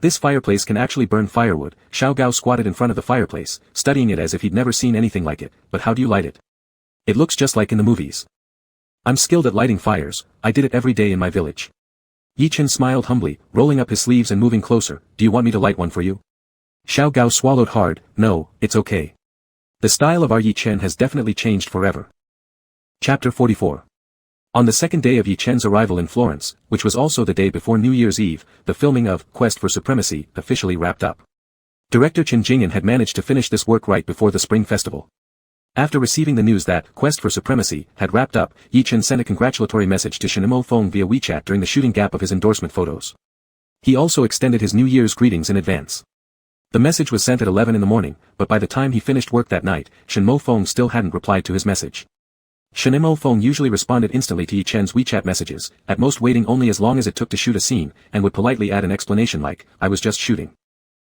This fireplace can actually burn firewood. Xiao Gao squatted in front of the fireplace, studying it as if he'd never seen anything like it. But how do you light it? It looks just like in the movies. I'm skilled at lighting fires, I did it every day in my village. Yi Chen smiled humbly, rolling up his sleeves and moving closer. Do you want me to light one for you? Xiao Gao swallowed hard. No, it's okay. The style of our Yi Chen has definitely changed forever. Chapter 44. On the second day of Yi Chen's arrival in Florence, which was also the day before New Year's Eve, the filming of Quest for Supremacy officially wrapped up. Director Chen Jingyan had managed to finish this work right before the Spring Festival. After receiving the news that Quest for Supremacy had wrapped up, Yi Chen sent a congratulatory message to Shenimo Feng via WeChat during the shooting gap of his endorsement photos. He also extended his New Year's greetings in advance. The message was sent at 11 in the morning, but by the time he finished work that night, Shenmo Feng still hadn't replied to his message. Shenimo Feng usually responded instantly to Yi Chen's WeChat messages, at most waiting only as long as it took to shoot a scene, and would politely add an explanation like, I was just shooting.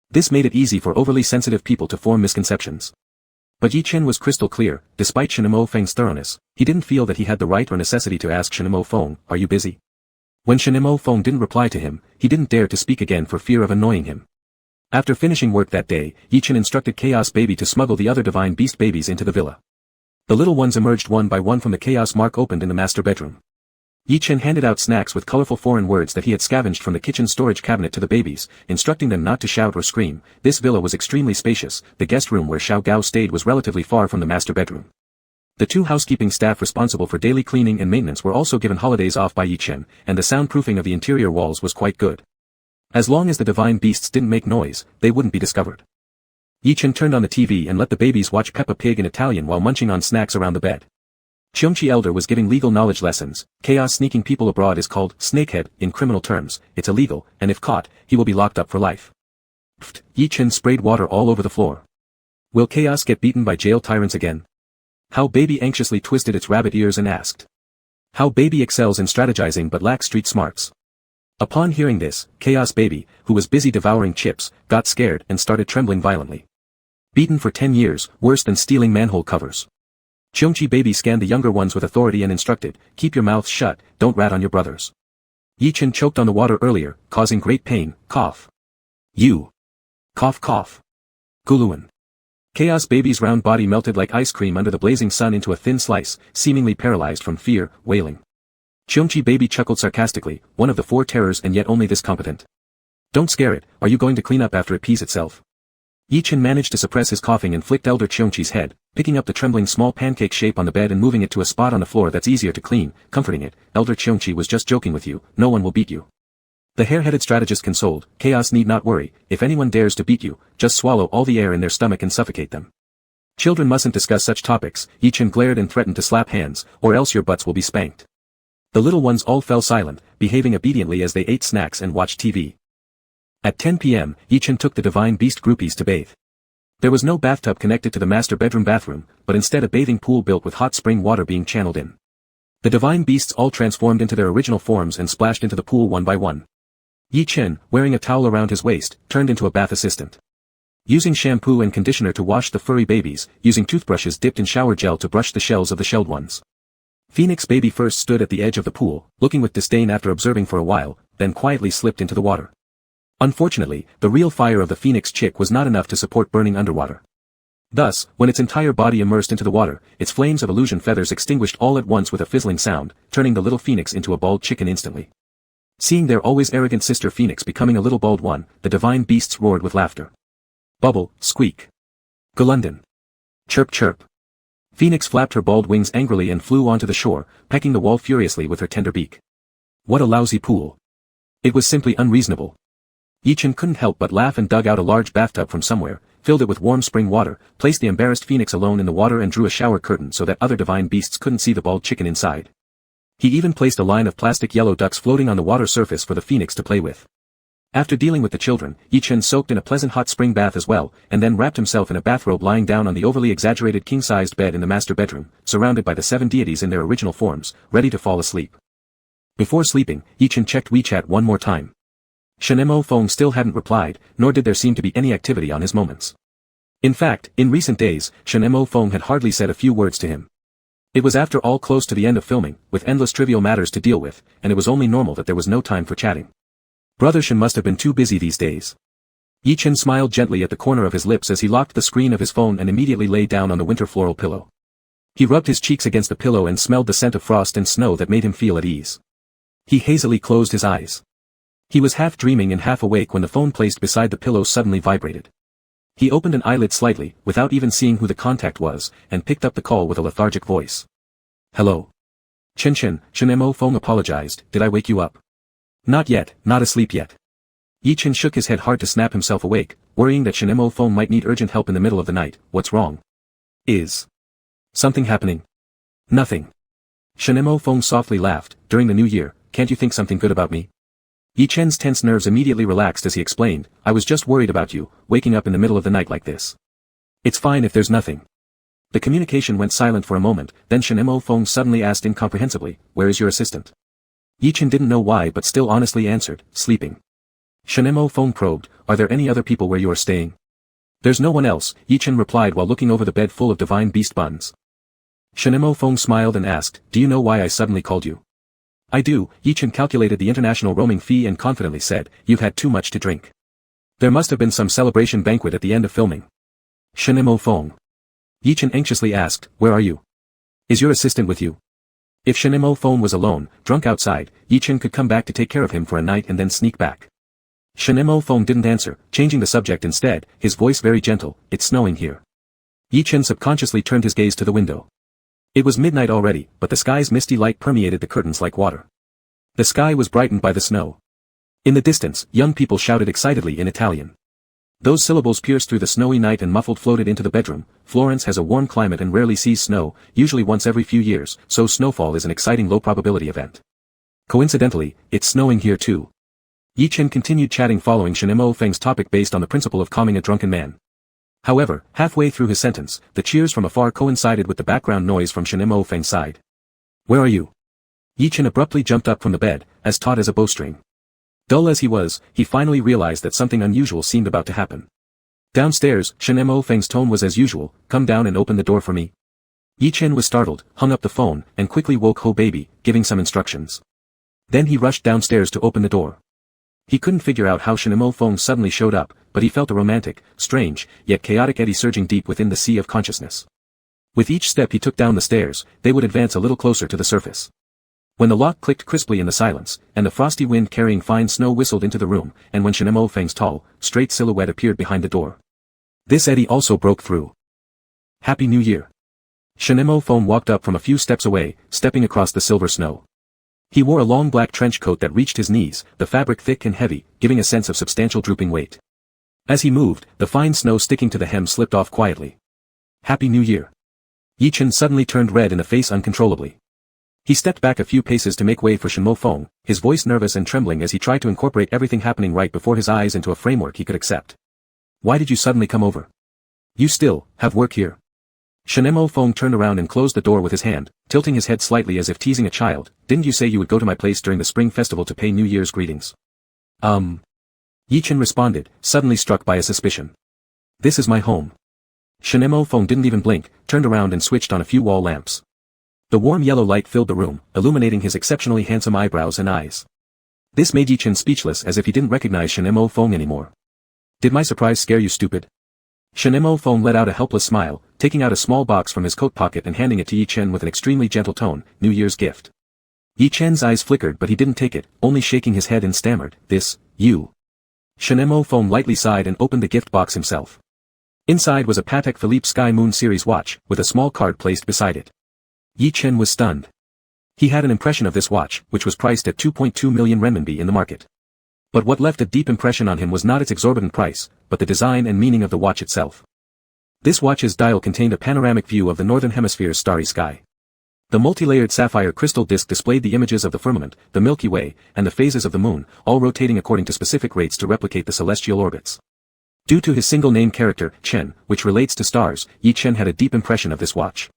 This made it easy for overly sensitive people to form misconceptions. But Yi Chen was crystal clear. Despite Shenimo Feng's thoroughness, he didn't feel that he had the right or necessity to ask Shenimo Feng, are you busy? When Shenimo Feng didn't reply to him, he didn't dare to speak again for fear of annoying him. After finishing work that day, Yi Chen instructed Chaos Baby to smuggle the other Divine Beast babies into the villa. The little ones emerged one by one from the chaos mark opened in the master bedroom. Yi Chen handed out snacks with colorful foreign words that he had scavenged from the kitchen storage cabinet to the babies, instructing them not to shout or scream. This villa was extremely spacious. The guest room where Xiao Gao stayed was relatively far from the master bedroom. The 2 housekeeping staff responsible for daily cleaning and maintenance were also given holidays off by Yi Chen, and the soundproofing of the interior walls was quite good. As long as the divine beasts didn't make noise, they wouldn't be discovered. Yi Chen turned on the TV and let the babies watch Peppa Pig in Italian while munching on snacks around the bed. Cheongqi Elder was giving legal knowledge lessons. Chaos sneaking people abroad is called snakehead in criminal terms. It's illegal, and if caught, he will be locked up for life. Pfft, Yi Chen sprayed water all over the floor. Will Chaos get beaten by jail tyrants again? How Baby anxiously twisted its rabbit ears and asked. How Baby excels in strategizing but lacks street smarts. Upon hearing this, Chaos Baby, who was busy devouring chips, got scared and started trembling violently. Beaten for 10 years, worse than stealing manhole covers. Cheongqi Baby scanned the younger ones with authority and instructed, keep your mouths shut, don't rat on your brothers. Yi Chen choked on the water earlier, causing great pain. Cough. You. Cough cough. Guluan. Chaos Baby's round body melted like ice cream under the blazing sun into a thin slice, seemingly paralyzed from fear, wailing. Cheongqi Baby chuckled sarcastically, one of the 4 terrors and yet only this competent. Don't scare it, are you going to clean up after it pees itself? Yi Chen managed to suppress his coughing and flicked Elder Cheongqi's head, picking up the trembling small pancake shape on the bed and moving it to a spot on the floor that's easier to clean, comforting it. Elder Cheongqi was just joking with you, no one will beat you. The hare-headed strategist consoled, Chaos need not worry, if anyone dares to beat you, just swallow all the air in their stomach and suffocate them. Children mustn't discuss such topics. Yi Chen glared and threatened to slap hands, or else your butts will be spanked. The little ones all fell silent, behaving obediently as they ate snacks and watched TV. At 10 p.m., Yi Chen took the Divine Beast groupies to bathe. There was no bathtub connected to the master bedroom bathroom, but instead a bathing pool built with hot spring water being channeled in. The Divine Beasts all transformed into their original forms and splashed into the pool one by one. Yi Chen, wearing a towel around his waist, turned into a bath assistant. Using shampoo and conditioner to wash the furry babies, using toothbrushes dipped in shower gel to brush the shells of the shelled ones. Phoenix Baby first stood at the edge of the pool, looking with disdain after observing for a while, then quietly slipped into the water. Unfortunately, the real fire of the Phoenix chick was not enough to support burning underwater. Thus, when its entire body immersed into the water, its flames of illusion feathers extinguished all at once with a fizzling sound, turning the little Phoenix into a bald chicken instantly. Seeing their always arrogant sister Phoenix becoming a little bald one, the Divine Beasts roared with laughter. Bubble, squeak. Galundin. Chirp chirp. Phoenix flapped her bald wings angrily and flew onto the shore, pecking the wall furiously with her tender beak. What a lousy pool. It was simply unreasonable. Yi Chen couldn't help but laugh and dug out a large bathtub from somewhere, filled it with warm spring water, placed the embarrassed phoenix alone in the water and drew a shower curtain so that other divine beasts couldn't see the bald chicken inside. He even placed a line of plastic yellow ducks floating on the water surface for the phoenix to play with. After dealing with the children, Yi Chen soaked in a pleasant hot spring bath as well, and then wrapped himself in a bathrobe lying down on the overly exaggerated king-sized bed in the master bedroom, surrounded by the 7 deities in their original forms, ready to fall asleep. Before sleeping, Yi Chen checked WeChat one more time. Shenemo Feng still hadn't replied, nor did there seem to be any activity on his moments. In fact, in recent days, Shenemo Feng had hardly said a few words to him. It was after all close to the end of filming, with endless trivial matters to deal with, and it was only normal that there was no time for chatting. Brother Shen must have been too busy these days. Yi Chen smiled gently at the corner of his lips as he locked the screen of his phone and immediately lay down on the winter floral pillow. He rubbed his cheeks against the pillow and smelled the scent of frost and snow that made him feel at ease. He hazily closed his eyes. He was half dreaming and half awake when the phone placed beside the pillow suddenly vibrated. He opened an eyelid slightly, without even seeing who the contact was, and picked up the call with a lethargic voice. Hello. Chen, Shenemo Feng apologized, did I wake you up? Not yet, not asleep yet. Yi Chen shook his head hard to snap himself awake, worrying that Shenemo Feng might need urgent help in the middle of the night. What's wrong? Is something happening? Nothing. Shenemo Feng softly laughed, during the new year, can't you think something good about me? Yi Chen's tense nerves immediately relaxed as he explained, I was just worried about you, waking up in the middle of the night like this. It's fine if there's nothing. The communication went silent for a moment, then Shenemo Feng suddenly asked incomprehensibly, where is your assistant? Yi Chen didn't know why but still honestly answered, sleeping. Shenemo Feng probed, are there any other people where you are staying? There's no one else, Yi Chen replied while looking over the bed full of divine beast buns. Shenemo Feng smiled and asked, do you know why I suddenly called you? I do, Yi Chen calculated the international roaming fee and confidently said, you've had too much to drink. There must have been some celebration banquet at the end of filming. Shenemo Feng. Yi Chen anxiously asked, where are you? Is your assistant with you? If Shenemo Feng was alone, drunk outside, Yi Chen could come back to take care of him for a night and then sneak back. Shenemo Feng didn't answer, changing the subject instead, his voice very gentle, it's snowing here. Yi Chen subconsciously turned his gaze to the window. It was midnight already, but the sky's misty light permeated the curtains like water. The sky was brightened by the snow. In the distance, young people shouted excitedly in Italian. Those syllables pierced through the snowy night and muffled floated into the bedroom. Florence has a warm climate and rarely sees snow, usually once every few years, so snowfall is an exciting low-probability event. Coincidentally, it's snowing here too. Yi Chen continued chatting following Shenemo Feng's topic based on the principle of calming a drunken man. However, halfway through his sentence, the cheers from afar coincided with the background noise from Shenemo Feng's side. Where are you? Yi Chen abruptly jumped up from the bed, as taut as a bowstring. Dull as he was, he finally realized that something unusual seemed about to happen. Downstairs, Shenemo Feng's tone was as usual, come down and open the door for me. Yi Chen was startled, hung up the phone, and quickly woke Ho Baby, giving some instructions. Then he rushed downstairs to open the door. He couldn't figure out how Shenemo Feng suddenly showed up, but he felt a romantic, strange, yet chaotic eddy surging deep within the sea of consciousness. With each step he took down the stairs, they would advance a little closer to the surface. When the lock clicked crisply in the silence, and the frosty wind carrying fine snow whistled into the room, and when Shenemo Feng's tall, straight silhouette appeared behind the door. This eddy also broke through. Happy New Year. Shenemo Feng walked up from a few steps away, stepping across the silver snow. He wore a long black trench coat that reached his knees, the fabric thick and heavy, giving a sense of substantial drooping weight. As he moved, the fine snow sticking to the hem slipped off quietly. Happy New Year. Yi Chen suddenly turned red in the face uncontrollably. He stepped back a few paces to make way for Shenemo Feng, his voice nervous and trembling as he tried to incorporate everything happening right before his eyes into a framework he could accept. Why did you suddenly come over? You still have work here. Shenemo Feng turned around and closed the door with his hand, tilting his head slightly as if teasing a child. Didn't you say you would go to my place during the spring festival to pay New Year's greetings? Yi Chen responded, suddenly struck by a suspicion. This is my home. Shenemo Feng didn't even blink, turned around and switched on a few wall lamps. The warm yellow light filled the room, illuminating his exceptionally handsome eyebrows and eyes. This made Yi Chen speechless as if he didn't recognize Shenemo Feng anymore. Did my surprise scare you, stupid? Shenemo Feng let out a helpless smile, taking out a small box from his coat pocket and handing it to Yi Chen with an extremely gentle tone, New Year's gift. Yi Chen's eyes flickered but he didn't take it, only shaking his head and stammered, this, you. Shenemo Feng lightly sighed and opened the gift box himself. Inside was a Patek Philippe Sky Moon series watch, with a small card placed beside it. Yi Chen was stunned. He had an impression of this watch, which was priced at 2.2 million renminbi in the market. But what left a deep impression on him was not its exorbitant price, but the design and meaning of the watch itself. This watch's dial contained a panoramic view of the northern hemisphere's starry sky. The multi-layered sapphire crystal disc displayed the images of the firmament, the Milky Way, and the phases of the moon, all rotating according to specific rates to replicate the celestial orbits. Due to his single-name character, Chen, which relates to stars, Yi Chen had a deep impression of this watch.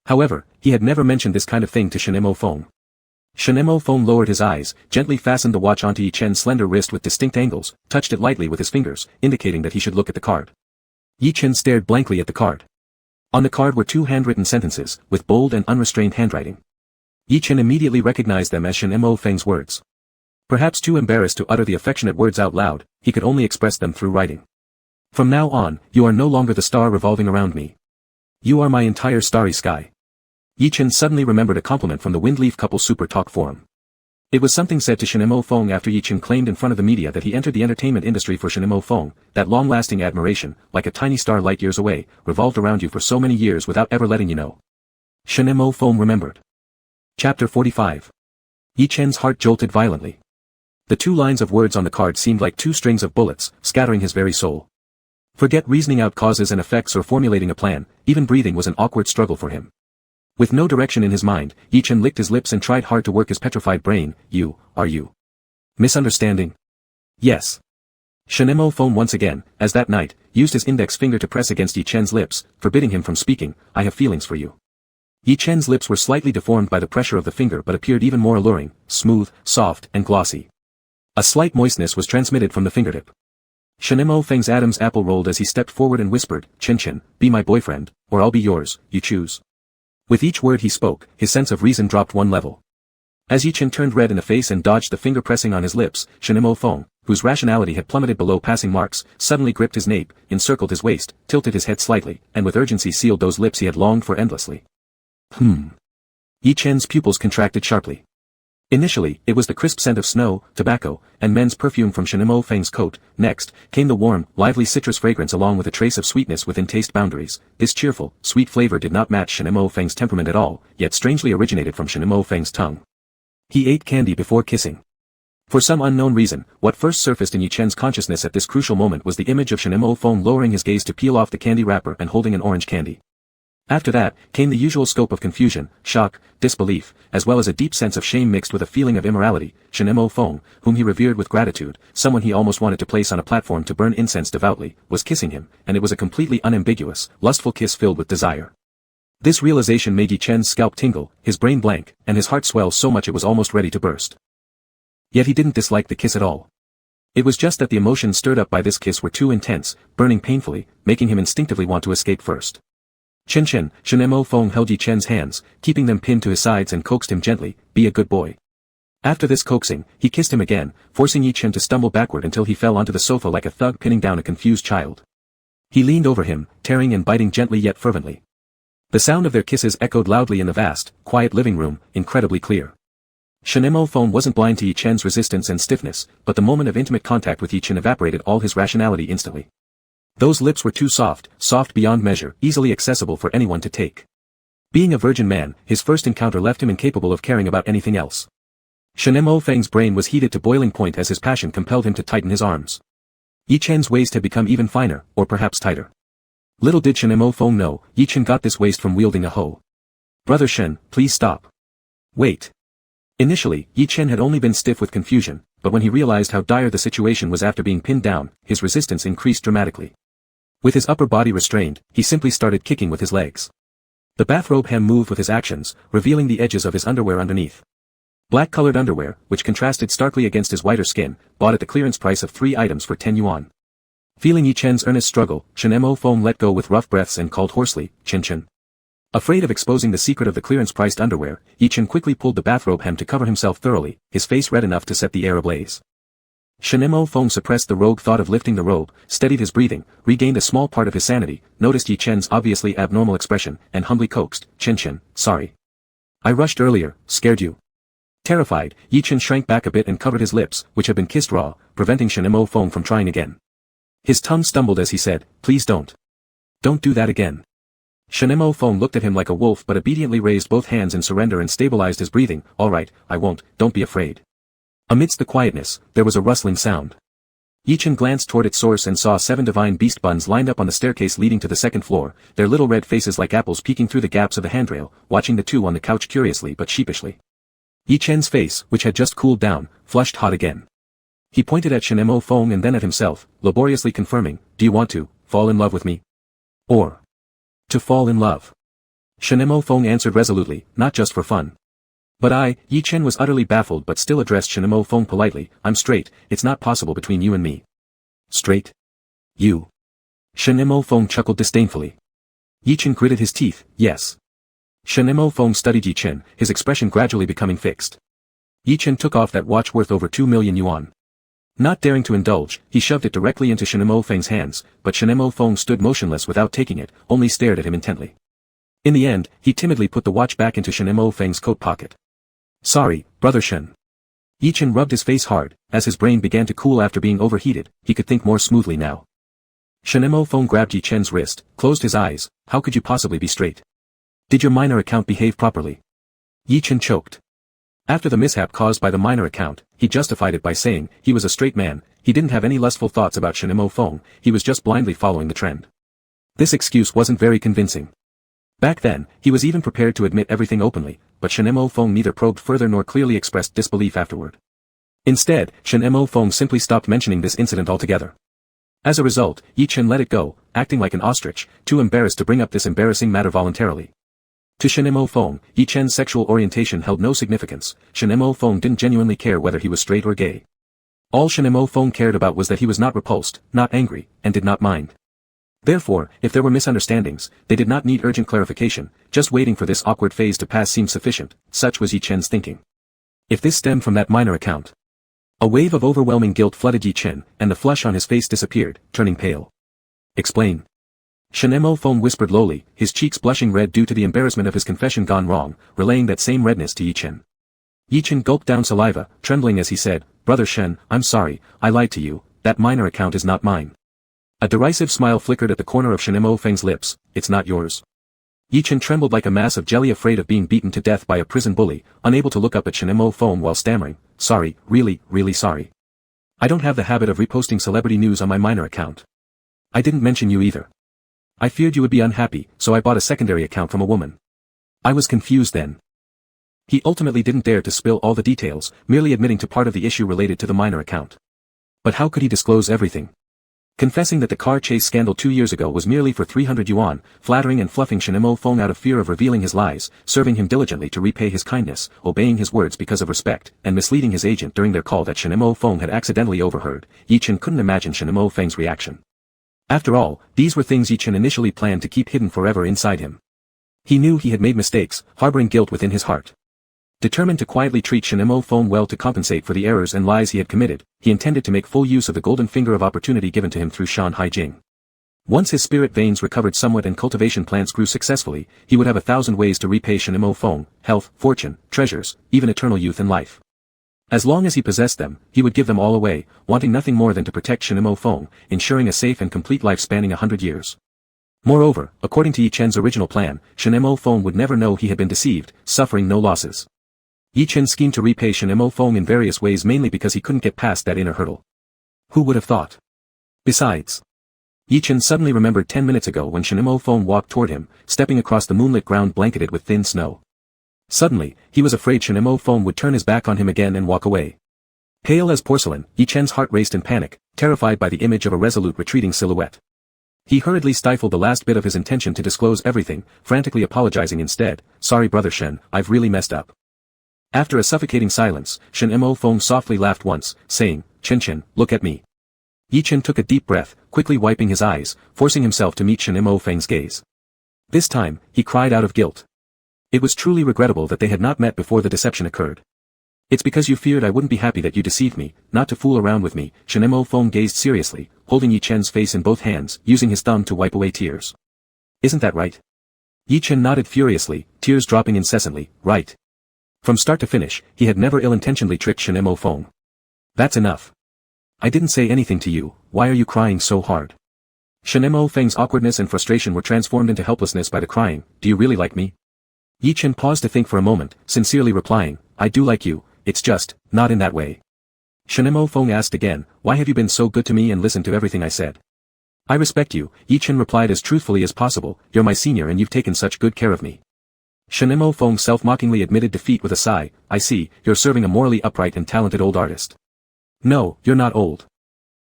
However, he had never mentioned this kind of thing to Shen Mo Feng. Shen Mo Feng lowered his eyes, gently fastened the watch onto Yi Chen's slender wrist with distinct angles, touched it lightly with his fingers, indicating that he should look at the card. Yi Chen stared blankly at the card. On the card were 2 handwritten sentences, with bold and unrestrained handwriting. Yi Chen immediately recognized them as Shen Mo Feng's words. Perhaps too embarrassed to utter the affectionate words out loud, he could only express them through writing. From now on, you are no longer the star revolving around me. You are my entire starry sky. Yi Chen suddenly remembered a compliment from the Windleaf Couple Super Talk forum. It was something said to Shen Mo Feng after Yi Chen claimed in front of the media that he entered the entertainment industry for Shen Mo Feng, that long-lasting admiration, like a tiny star light years away, revolved around you for so many years without ever letting you know. Shen Mo Feng remembered. Chapter 45. Yi Chen's heart jolted violently. The 2 lines of words on the card seemed like 2 strings of bullets, scattering his very soul. Forget reasoning out causes and effects or formulating a plan, even breathing was an awkward struggle for him. With no direction in his mind, Yi Chen licked his lips and tried hard to work his petrified brain. Are you misunderstanding? Yes. Shen Mo Feng once again, as that night, used his index finger to press against Yi Chen's lips, forbidding him from speaking. I have feelings for you. Yi Chen's lips were slightly deformed by the pressure of the finger but appeared even more alluring, smooth, soft, and glossy. A slight moistness was transmitted from the fingertip. Shen Mo Feng's Adam's apple rolled as he stepped forward and whispered, Chen, be my boyfriend, or I'll be yours, you choose. With each word he spoke, his sense of reason dropped 1 level. As Yi Chen turned red in the face and dodged the finger pressing on his lips, Shen Mo Feng, whose rationality had plummeted below passing marks, suddenly gripped his nape, encircled his waist, tilted his head slightly, and with urgency sealed those lips he had longed for endlessly. Yi Chen's pupils contracted sharply. Initially, it was the crisp scent of snow, tobacco, and men's perfume from Shen Mo Feng's coat. Next, came the warm, lively citrus fragrance along with a trace of sweetness within taste boundaries. This cheerful, sweet flavor did not match Shen Mo Feng's temperament at all, yet strangely originated from Shen Mo Feng's tongue. He ate candy before kissing. For some unknown reason, what first surfaced in Yi Chen's consciousness at this crucial moment was the image of Shen Mo Feng lowering his gaze to peel off the candy wrapper and holding an orange candy. After that, came the usual scope of confusion, shock, disbelief, as well as a deep sense of shame mixed with a feeling of immorality. Shen Mo Feng, whom he revered with gratitude, someone he almost wanted to place on a platform to burn incense devoutly, was kissing him, and it was a completely unambiguous, lustful kiss filled with desire. This realization made Yi Chen's scalp tingle, his brain blank, and his heart swell so much it was almost ready to burst. Yet he didn't dislike the kiss at all. It was just that the emotions stirred up by this kiss were too intense, burning painfully, making him instinctively want to escape first. Shen Mo Feng held Yi Chen's hands, keeping them pinned to his sides and coaxed him gently, be a good boy. After this coaxing, he kissed him again, forcing Yi Chen to stumble backward until he fell onto the sofa like a thug pinning down a confused child. He leaned over him, tearing and biting gently yet fervently. The sound of their kisses echoed loudly in the vast, quiet living room, incredibly clear. Shen Mo Feng wasn't blind to Yi Chen's resistance and stiffness, but the moment of intimate contact with Yi Chen evaporated all his rationality instantly. Those lips were too soft, soft beyond measure, easily accessible for anyone to take. Being a virgin man, his first encounter left him incapable of caring about anything else. Shen Mo Feng's brain was heated to boiling point as his passion compelled him to tighten his arms. Yi Chen's waist had become even finer, or perhaps tighter. Little did Shen Mo Feng know, Yi Chen got this waist from wielding a hoe. Brother Shen, please stop. Wait. Initially, Yi Chen had only been stiff with confusion, but when he realized how dire the situation was after being pinned down, his resistance increased dramatically. With his upper body restrained, he simply started kicking with his legs. The bathrobe hem moved with his actions, revealing the edges of his underwear underneath. Black-colored underwear, which contrasted starkly against his whiter skin, bought at the clearance price of 3 items for 10 yuan. Feeling Yi Chen's earnest struggle, Shen Mo Feng let go with rough breaths and called hoarsely, Chen. Afraid of exposing the secret of the clearance-priced underwear, Yi Chen quickly pulled the bathrobe hem to cover himself thoroughly, his face red enough to set the air ablaze. Shen Mo Feng suppressed the rogue thought of lifting the robe, steadied his breathing, regained a small part of his sanity, noticed Yi Chen's obviously abnormal expression, and humbly coaxed, Chen, sorry. I rushed earlier, scared you. Terrified, Yi Chen shrank back a bit and covered his lips, which had been kissed raw, preventing Shen Mo Feng from trying again. His tongue stumbled as he said, please don't. Don't do that again. Shen Feng looked at him like a wolf but obediently raised both hands in surrender and stabilized his breathing. All right, I won't, don't be afraid. Amidst the quietness, there was a rustling sound. Yi Chen glanced toward its source and saw 7 divine beast buns lined up on the staircase leading to the second floor, their little red faces like apples peeking through the gaps of the handrail, watching the two on the couch curiously but sheepishly. Yi Chen's face, which had just cooled down, flushed hot again. He pointed at Shen Feng and then at himself, laboriously confirming, do you want to fall in love with me? Or to fall in love? Shen Feng answered resolutely, not just for fun. But Yi Chen was utterly baffled but still addressed Shen Feng politely, I'm straight, it's not possible between you and me. Straight? You? Shen Feng chuckled disdainfully. Yi Chen gritted his teeth, yes. Shen Feng studied Yi Chen, his expression gradually becoming fixed. Yi Chen took off that watch worth over 2 million yuan. Not daring to indulge, he shoved it directly into Shen Feng's hands, but Shen Feng stood motionless without taking it, only stared at him intently. In the end, he timidly put the watch back into Shen Feng's coat pocket. Sorry, brother Shen. Yi Chen rubbed his face hard, as his brain began to cool after being overheated, he could think more smoothly now. Shen Feng grabbed Yi Chen's wrist, closed his eyes, how could you possibly be straight? Did your minor account behave properly? Yi Chen choked. After the mishap caused by the minor account, he justified it by saying, he was a straight man, he didn't have any lustful thoughts about Shen Feng, he was just blindly following the trend. This excuse wasn't very convincing. Back then, he was even prepared to admit everything openly, but Shen Feng neither probed further nor clearly expressed disbelief afterward. Instead, Shen Feng simply stopped mentioning this incident altogether. As a result, Yi Chen let it go, acting like an ostrich, too embarrassed to bring up this embarrassing matter voluntarily. To Shen Feng, Yi Chen's sexual orientation held no significance, Shen Feng didn't genuinely care whether he was straight or gay. All Shen Feng cared about was that he was not repulsed, not angry, and did not mind. Therefore, if there were misunderstandings, they did not need urgent clarification, just waiting for this awkward phase to pass seemed sufficient, such was Yi Chen's thinking. If this stemmed from that minor account. A wave of overwhelming guilt flooded Yi Chen, and the flush on his face disappeared, turning pale. Explain. Shen Feng whispered lowly, his cheeks blushing red due to the embarrassment of his confession gone wrong, relaying that same redness to Yi Chen. Yi Chen gulped down saliva, trembling as he said, Brother Shen, I'm sorry, I lied to you, that minor account is not mine. A derisive smile flickered at the corner of Shen Feng's lips, it's not yours. Yi Chen trembled like a mass of jelly afraid of being beaten to death by a prison bully, unable to look up at Shen Feng while stammering, sorry, really, really sorry. I don't have the habit of reposting celebrity news on my minor account. I didn't mention you either. I feared you would be unhappy, so I bought a secondary account from a woman. I was confused then. He ultimately didn't dare to spill all the details, merely admitting to part of the issue related to the minor account. But how could he disclose everything? Confessing that the car chase scandal 2 years ago was merely for 300 yuan, flattering and fluffing Shen Feng out of fear of revealing his lies, serving him diligently to repay his kindness, obeying his words because of respect, and misleading his agent during their call that Shen Feng had accidentally overheard, Yi Chen couldn't imagine Shen Feng's reaction. After all, these were things Yi Chen initially planned to keep hidden forever inside him. He knew he had made mistakes, harboring guilt within his heart. Determined to quietly treat Shen Feng well to compensate for the errors and lies he had committed, he intended to make full use of the golden finger of opportunity given to him through Shan Haijing. Once his spirit veins recovered somewhat and cultivation plants grew successfully, he would have 1,000 ways to repay Shen Feng, health, fortune, treasures, even eternal youth and life. As long as he possessed them, he would give them all away, wanting nothing more than to protect Shen Feng, ensuring a safe and complete life spanning 100 years. Moreover, according to Yi Chen's original plan, Shen Feng would never know he had been deceived, suffering no losses. Yi Chen schemed to repay Shen Feng in various ways mainly because he couldn't get past that inner hurdle. Who would have thought? Besides, Yi Chen suddenly remembered 10 minutes ago when Shen Feng walked toward him, stepping across the moonlit ground blanketed with thin snow. Suddenly, he was afraid Shen Feng would turn his back on him again and walk away. Pale as porcelain, Yi Chen's heart raced in panic, terrified by the image of a resolute retreating silhouette. He hurriedly stifled the last bit of his intention to disclose everything, frantically apologizing instead, sorry brother Shen, I've really messed up. After a suffocating silence, Shen Feng softly laughed once, saying, Chen, look at me. Yi Chen took a deep breath, quickly wiping his eyes, forcing himself to meet Shen Feng's gaze. This time, he cried out of guilt. It was truly regrettable that they had not met before the deception occurred. It's because you feared I wouldn't be happy that you deceived me, not to fool around with me, Shen Feng gazed seriously, holding Yi Chen's face in both hands, using his thumb to wipe away tears. Isn't that right? Yi Chen nodded furiously, tears dropping incessantly, right. From start to finish, he had never ill-intentionally tricked Shen Feng. That's enough. I didn't say anything to you, why are you crying so hard? Shenemo Feng's awkwardness and frustration were transformed into helplessness by the crying, "Do you really like me?" Yi Chen paused to think for a moment, sincerely replying, "I do like you, it's just, not in that way." Shenemo Feng asked again, "Why have you been so good to me and listened to everything I said?" "I respect you," Yi Chen replied as truthfully as possible, "you're my senior and you've taken such good care of me." Shenemo Feng self-mockingly admitted defeat with a sigh, "I see, you're serving a morally upright and talented old artist." "No, you're not old."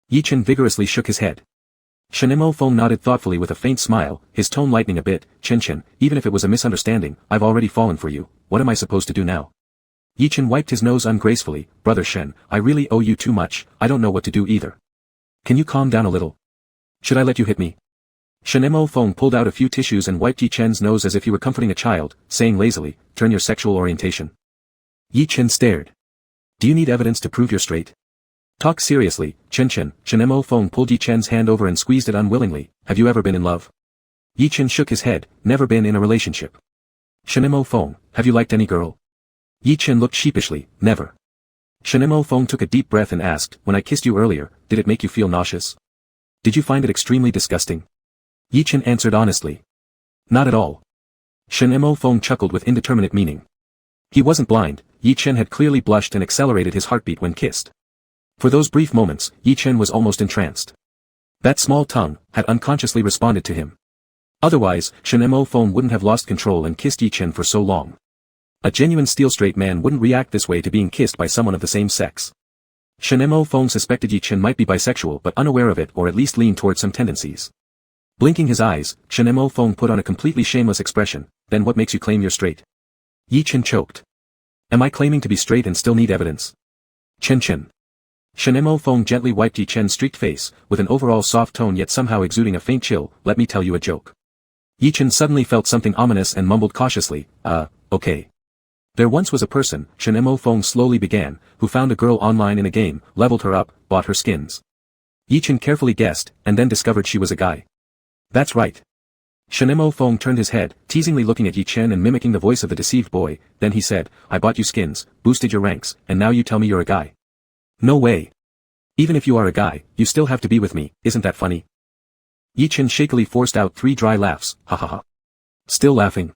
Yi Chen vigorously shook his head. Shenemo Feng nodded thoughtfully with a faint smile, his tone lightening a bit, "Chen, even if it was a misunderstanding, I've already fallen for you, what am I supposed to do now?" Yi Chen wiped his nose ungracefully, "Brother Shen, I really owe you too much, I don't know what to do either. Can you calm down a little? Should I let you hit me?" Shenemo Feng pulled out a few tissues and wiped Yi Chen's nose as if he were comforting a child, saying lazily, "Turn your sexual orientation." Yi Chen stared. "Do you need evidence to prove you're straight? Talk seriously, Chen." Shenemo Feng pulled Yi Chen's hand over and squeezed it unwillingly, "Have you ever been in love?" Yi Chen shook his head, "Never been in a relationship." Shenemo Feng, "Have you liked any girl?" Yi Chen looked sheepishly, "Never." Shenemo Feng took a deep breath and asked, "When I kissed you earlier, did it make you feel nauseous? Did you find it extremely disgusting?" Yi Chen answered honestly, "Not at all." Shenemo Feng chuckled with indeterminate meaning. He wasn't blind, Yi Chen had clearly blushed and accelerated his heartbeat when kissed. For those brief moments, Yi Chen was almost entranced. That small tongue had unconsciously responded to him. Otherwise, Shenemo Feng wouldn't have lost control and kissed Yi Chen for so long. A genuine steel-straight man wouldn't react this way to being kissed by someone of the same sex. Shenemo Feng suspected Yi Chen might be bisexual but unaware of it or at least lean toward some tendencies. Blinking his eyes, Shenemo Feng put on a completely shameless expression, "Then what makes you claim you're straight?" Yi Chen choked. "Am I claiming to be straight and still need evidence?" Chen. Shenemo Feng gently wiped Yi Chen's streaked face, with an overall soft tone yet somehow exuding a faint chill, "Let me tell you a joke." Yi Chen suddenly felt something ominous and mumbled cautiously, okay. "There once was a person," Shenemo Feng slowly began, "who found a girl online in a game, leveled her up, bought her skins." Yi Chen carefully guessed, and then discovered she was a guy. "That's right." Shenemo Feng turned his head, teasingly looking at Yi Chen and mimicking the voice of the deceived boy, then he said, "I bought you skins, boosted your ranks, and now you tell me you're a guy. No way. Even if you are a guy, you still have to be with me, isn't that funny?" Yi Chen shakily forced out 3 dry laughs, "Ha ha ha." Still laughing.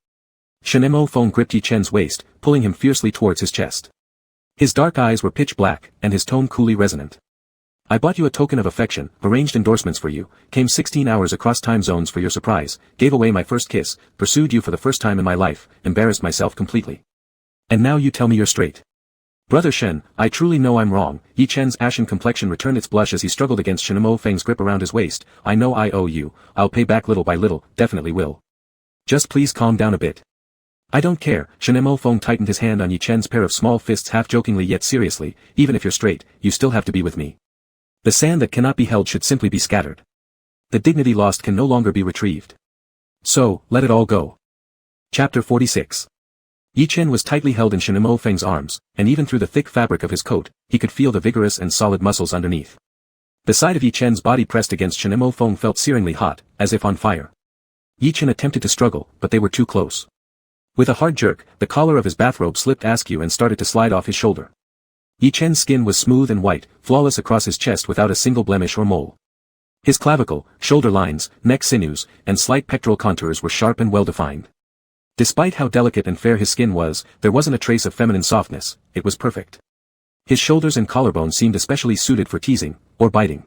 Shenemo Feng gripped Yi Chen's waist, pulling him fiercely towards his chest. His dark eyes were pitch black, and his tone coolly resonant. "I bought you a token of affection, arranged endorsements for you, came 16 hours across time zones for your surprise, gave away my first kiss, pursued you for the first time in my life, embarrassed myself completely. And now you tell me you're straight. Brother Shen, I truly know I'm wrong." Yi Chen's ashen complexion returned its blush as he struggled against Shenemo Feng's grip around his waist. "I know I owe you, I'll pay back little by little, definitely will. Just please calm down a bit." "I don't care." Shenemo Feng tightened his hand on Yi Chen's pair of small fists half-jokingly yet seriously, "Even if you're straight, you still have to be with me. The sand that cannot be held should simply be scattered. The dignity lost can no longer be retrieved. So, let it all go." Chapter 46. Yi Chen was tightly held in Shenemo Feng's arms, and even through the thick fabric of his coat, he could feel the vigorous and solid muscles underneath. The side of Yi Chen's body pressed against Shenemo Feng felt searingly hot, as if on fire. Yi Chen attempted to struggle, but they were too close. With a hard jerk, the collar of his bathrobe slipped askew and started to slide off his shoulder. Yi Chen's skin was smooth and white, flawless across his chest without a single blemish or mole. His clavicle, shoulder lines, neck sinews, and slight pectoral contours were sharp and well-defined. Despite how delicate and fair his skin was, there wasn't a trace of feminine softness, it was perfect. His shoulders and collarbone seemed especially suited for teasing, or biting.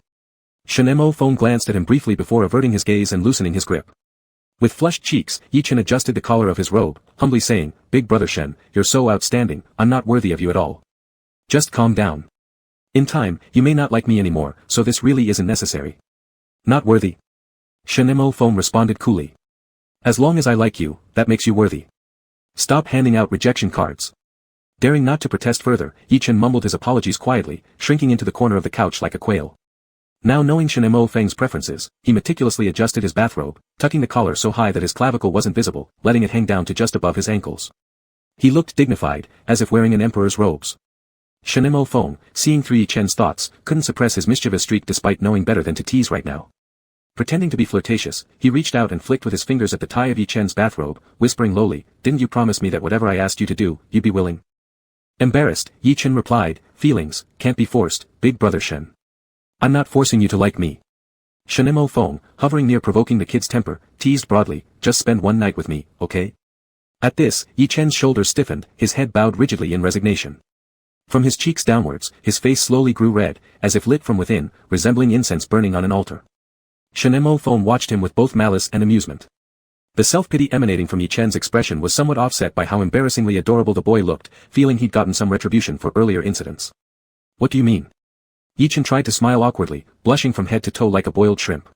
Shenemo Feng glanced at him briefly before averting his gaze and loosening his grip. With flushed cheeks, Yi Chen adjusted the collar of his robe, humbly saying, "Big brother Shen, you're so outstanding, I'm not worthy of you at all. Just calm down. In time, you may not like me anymore, so this really isn't necessary." "Not worthy?" Shenemo Feng responded coolly. "As long as I like you, that makes you worthy. Stop handing out rejection cards." Daring not to protest further, Yi Chen mumbled his apologies quietly, shrinking into the corner of the couch like a quail. Now knowing Shenemo Feng's preferences, he meticulously adjusted his bathrobe, tucking the collar so high that his clavicle wasn't visible, letting it hang down to just above his ankles. He looked dignified, as if wearing an emperor's robes. Shenemo Feng, seeing through Yi Chen's thoughts, couldn't suppress his mischievous streak despite knowing better than to tease right now. Pretending to be flirtatious, he reached out and flicked with his fingers at the tie of Yi Chen's bathrobe, whispering lowly, "Didn't you promise me that whatever I asked you to do, you'd be willing?" Embarrassed, Yi Chen replied, "Feelings can't be forced, big brother Shen. I'm not forcing you to like me. Shinemo Fong, hovering near provoking the kid's temper, teased broadly, just spend one night with me, okay? At this, Yi Chen's shoulders stiffened, his head bowed rigidly in resignation. From his cheeks downwards, his face slowly grew red, as if lit from within, resembling incense burning on an altar. Shinemo Fong watched him with both malice and amusement. The self-pity emanating from Yi Chen's expression was somewhat offset by how embarrassingly adorable the boy looked, feeling he'd gotten some retribution for earlier incidents. What do you mean? Yi Chen tried to smile awkwardly, blushing from head to toe like a boiled shrimp.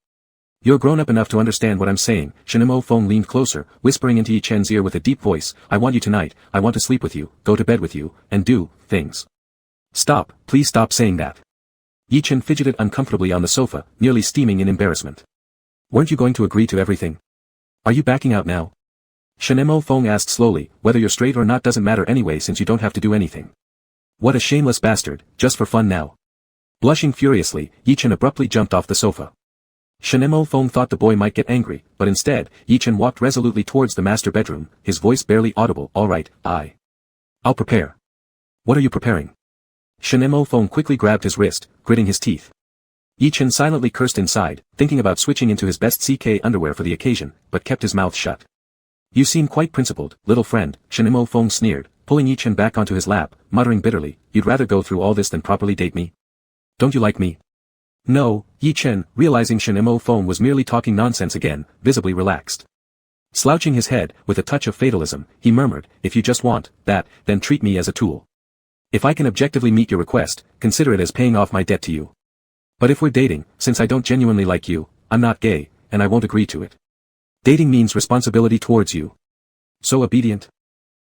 You're grown up enough to understand what I'm saying. Shinemo Fong leaned closer, whispering into Yi Chen's ear with a deep voice, I want you tonight, I want to sleep with you, go to bed with you, and do things. Stop, please stop saying that. Yi Chen fidgeted uncomfortably on the sofa, nearly steaming in embarrassment. Weren't you going to agree to everything? Are you backing out now? Shinemo Fong asked slowly, whether you're straight or not doesn't matter anyway since you don't have to do anything. What a shameless bastard, just for fun now. Blushing furiously, Yi Chen abruptly jumped off the sofa. Shinemo Fong thought the boy might get angry, but instead, Yi Chen walked resolutely towards the master bedroom, his voice barely audible. Alright, I'll prepare. What are you preparing? Shinemo Fong quickly grabbed his wrist, gritting his teeth. Yi Chen silently cursed inside, thinking about switching into his best CK underwear for the occasion, but kept his mouth shut. You seem quite principled, little friend, Shinemo Fong sneered, pulling Yi Chen back onto his lap, muttering bitterly, you'd rather go through all this than properly date me? Don't you like me? No, Yi Chen, realizing Shinemo Fong was merely talking nonsense again, visibly relaxed. Slouching his head, with a touch of fatalism, he murmured, if you just want that, then treat me as a tool. If I can objectively meet your request, consider it as paying off my debt to you. But if we're dating, since I don't genuinely like you, I'm not gay, and I won't agree to it. Dating means responsibility towards you. So obedient?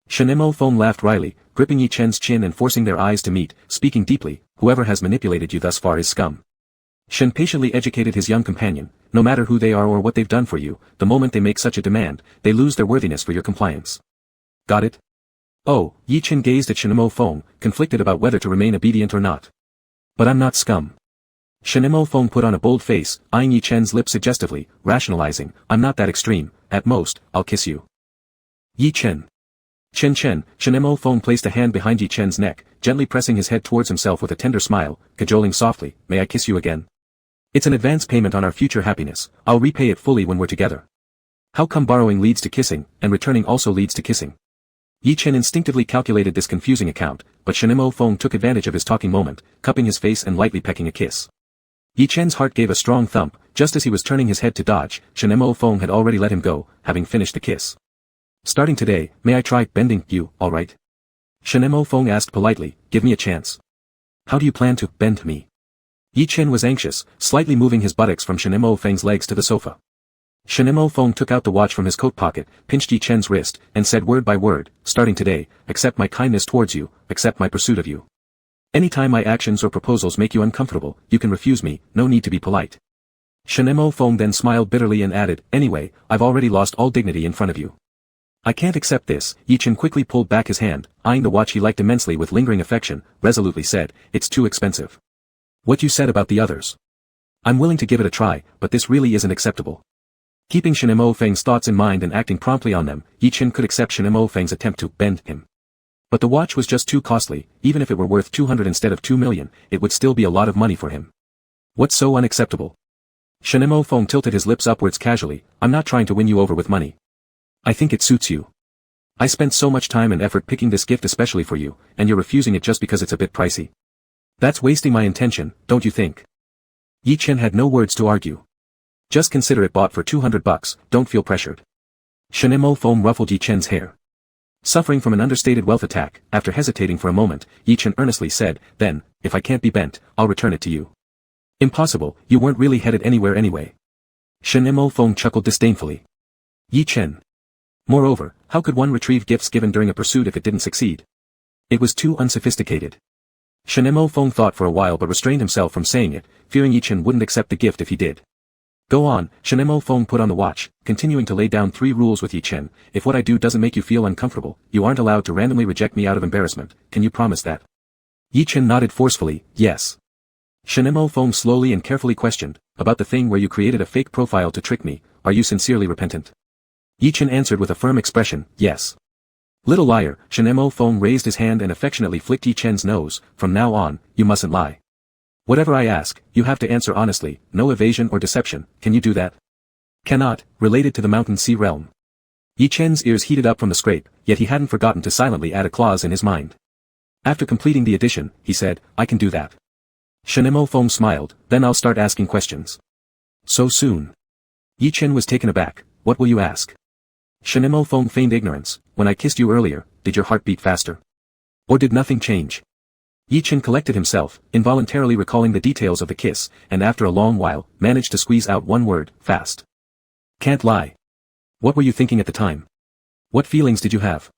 Shinemo Fong laughed wryly, gripping Yi Chen's chin and forcing their eyes to meet, speaking deeply, whoever has manipulated you thus far is scum. Shen patiently educated his young companion, no matter who they are or what they've done for you, the moment they make such a demand, they lose their worthiness for your compliance. Got it? Oh, Yi Chen gazed at Shinemo Fong, conflicted about whether to remain obedient or not. But I'm not scum. Shinemo Fong put on a bold face, eyeing Yi Chen's lips suggestively, rationalizing, I'm not that extreme, at most, I'll kiss you. Yi Chen. Chen, Shinemo Fong placed a hand behind Yi Chen's neck, gently pressing his head towards himself with a tender smile, cajoling softly, may I kiss you again? It's an advance payment on our future happiness, I'll repay it fully when we're together. How come borrowing leads to kissing, and returning also leads to kissing? Yi Chen instinctively calculated this confusing account, but Shinemo Fong took advantage of his talking moment, cupping his face and lightly pecking a kiss. Yi Chen's heart gave a strong thump, just as he was turning his head to dodge, Shinemo Fong had already let him go, having finished the kiss. Starting today, may I try bending you, alright? Shinemo Fong asked politely, give me a chance. How do you plan to bend me? Yi Chen was anxious, slightly moving his buttocks from Shinemo Feng's legs to the sofa. Shinemo Fong took out the watch from his coat pocket, pinched Yi Chen's wrist, and said word by word, starting today, accept my kindness towards you, accept my pursuit of you. Anytime my actions or proposals make you uncomfortable, you can refuse me, no need to be polite. Shinemo Fong then smiled bitterly and added, anyway, I've already lost all dignity in front of you. I can't accept this. Yi Chen quickly pulled back his hand, eyeing the watch he liked immensely with lingering affection, resolutely said, it's too expensive. What you said about the others. I'm willing to give it a try, but this really isn't acceptable. Keeping Shinemo Feng's thoughts in mind and acting promptly on them, Yi Chen could accept Shinemo Feng's attempt to bend him. But the watch was just too costly, even if it were worth 200 instead of 2 million, it would still be a lot of money for him. What's so unacceptable? Shinemo Feng tilted his lips upwards casually, I'm not trying to win you over with money. I think it suits you. I spent so much time and effort picking this gift especially for you, and you're refusing it just because it's a bit pricey. That's wasting my intention, don't you think? Yi Chen had no words to argue. Just consider it bought for 200 bucks, don't feel pressured. Shinemo Feng ruffled Yi Chen's hair. Suffering from an understated wealth attack, after hesitating for a moment, Yi Chen earnestly said, then, if I can't be bent, I'll return it to you. Impossible, you weren't really headed anywhere anyway. Shinemo Feng chuckled disdainfully. Yi Chen. Moreover, how could one retrieve gifts given during a pursuit if it didn't succeed? It was too unsophisticated. Shinemo Feng thought for a while but restrained himself from saying it, fearing Yi Chen wouldn't accept the gift if he did. Go on, Shinemo Feng put on the watch, continuing to lay down 3 rules with Yi Chen. If what I do doesn't make you feel uncomfortable, you aren't allowed to randomly reject me out of embarrassment, can you promise that? Yi Chen nodded forcefully, yes. Shinemo Feng slowly and carefully questioned, about the thing where you created a fake profile to trick me, are you sincerely repentant? Yi Chen answered with a firm expression, yes. Little liar, Shinemo Feng raised his hand and affectionately flicked Yi Chen's nose, from now on, you mustn't lie. Whatever I ask, you have to answer honestly, no evasion or deception, can you do that? Cannot, related to the mountain sea realm. Yi Chen's ears heated up from the scrape, yet he hadn't forgotten to silently add a clause in his mind. After completing the addition, he said, I can do that. Shenemo Feng smiled, then I'll start asking questions. So soon? Yi Chen was taken aback, what will you ask? Shenemo Feng feigned ignorance, when I kissed you earlier, did your heart beat faster? Or did nothing change? Yi Chen collected himself, involuntarily recalling the details of the kiss, and after a long while, managed to squeeze out one word, fast. Can't lie. What were you thinking at the time? What feelings did you have?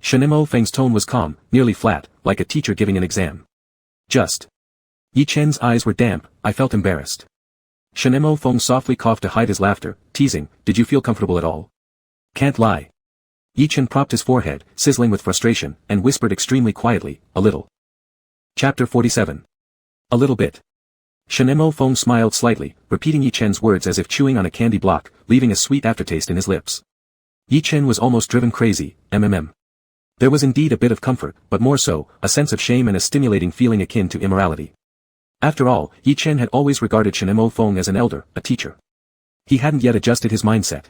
Shenemo Feng's tone was calm, nearly flat, like a teacher giving an exam. Just. Yi Chen's eyes were damp, I felt embarrassed. Shenemo Feng softly coughed to hide his laughter, teasing, did you feel comfortable at all? Can't lie. Yi Chen propped his forehead, sizzling with frustration, and whispered extremely quietly, a little. Chapter 47. A little bit. Shenemo Feng smiled slightly, repeating Yi Chen's words as if chewing on a candy block, leaving a sweet aftertaste in his lips. Yi Chen was almost driven crazy, There was indeed a bit of comfort, but more so, a sense of shame and a stimulating feeling akin to immorality. After all, Yi Chen had always regarded Shenemo Feng as an elder, a teacher. He hadn't yet adjusted his mindset.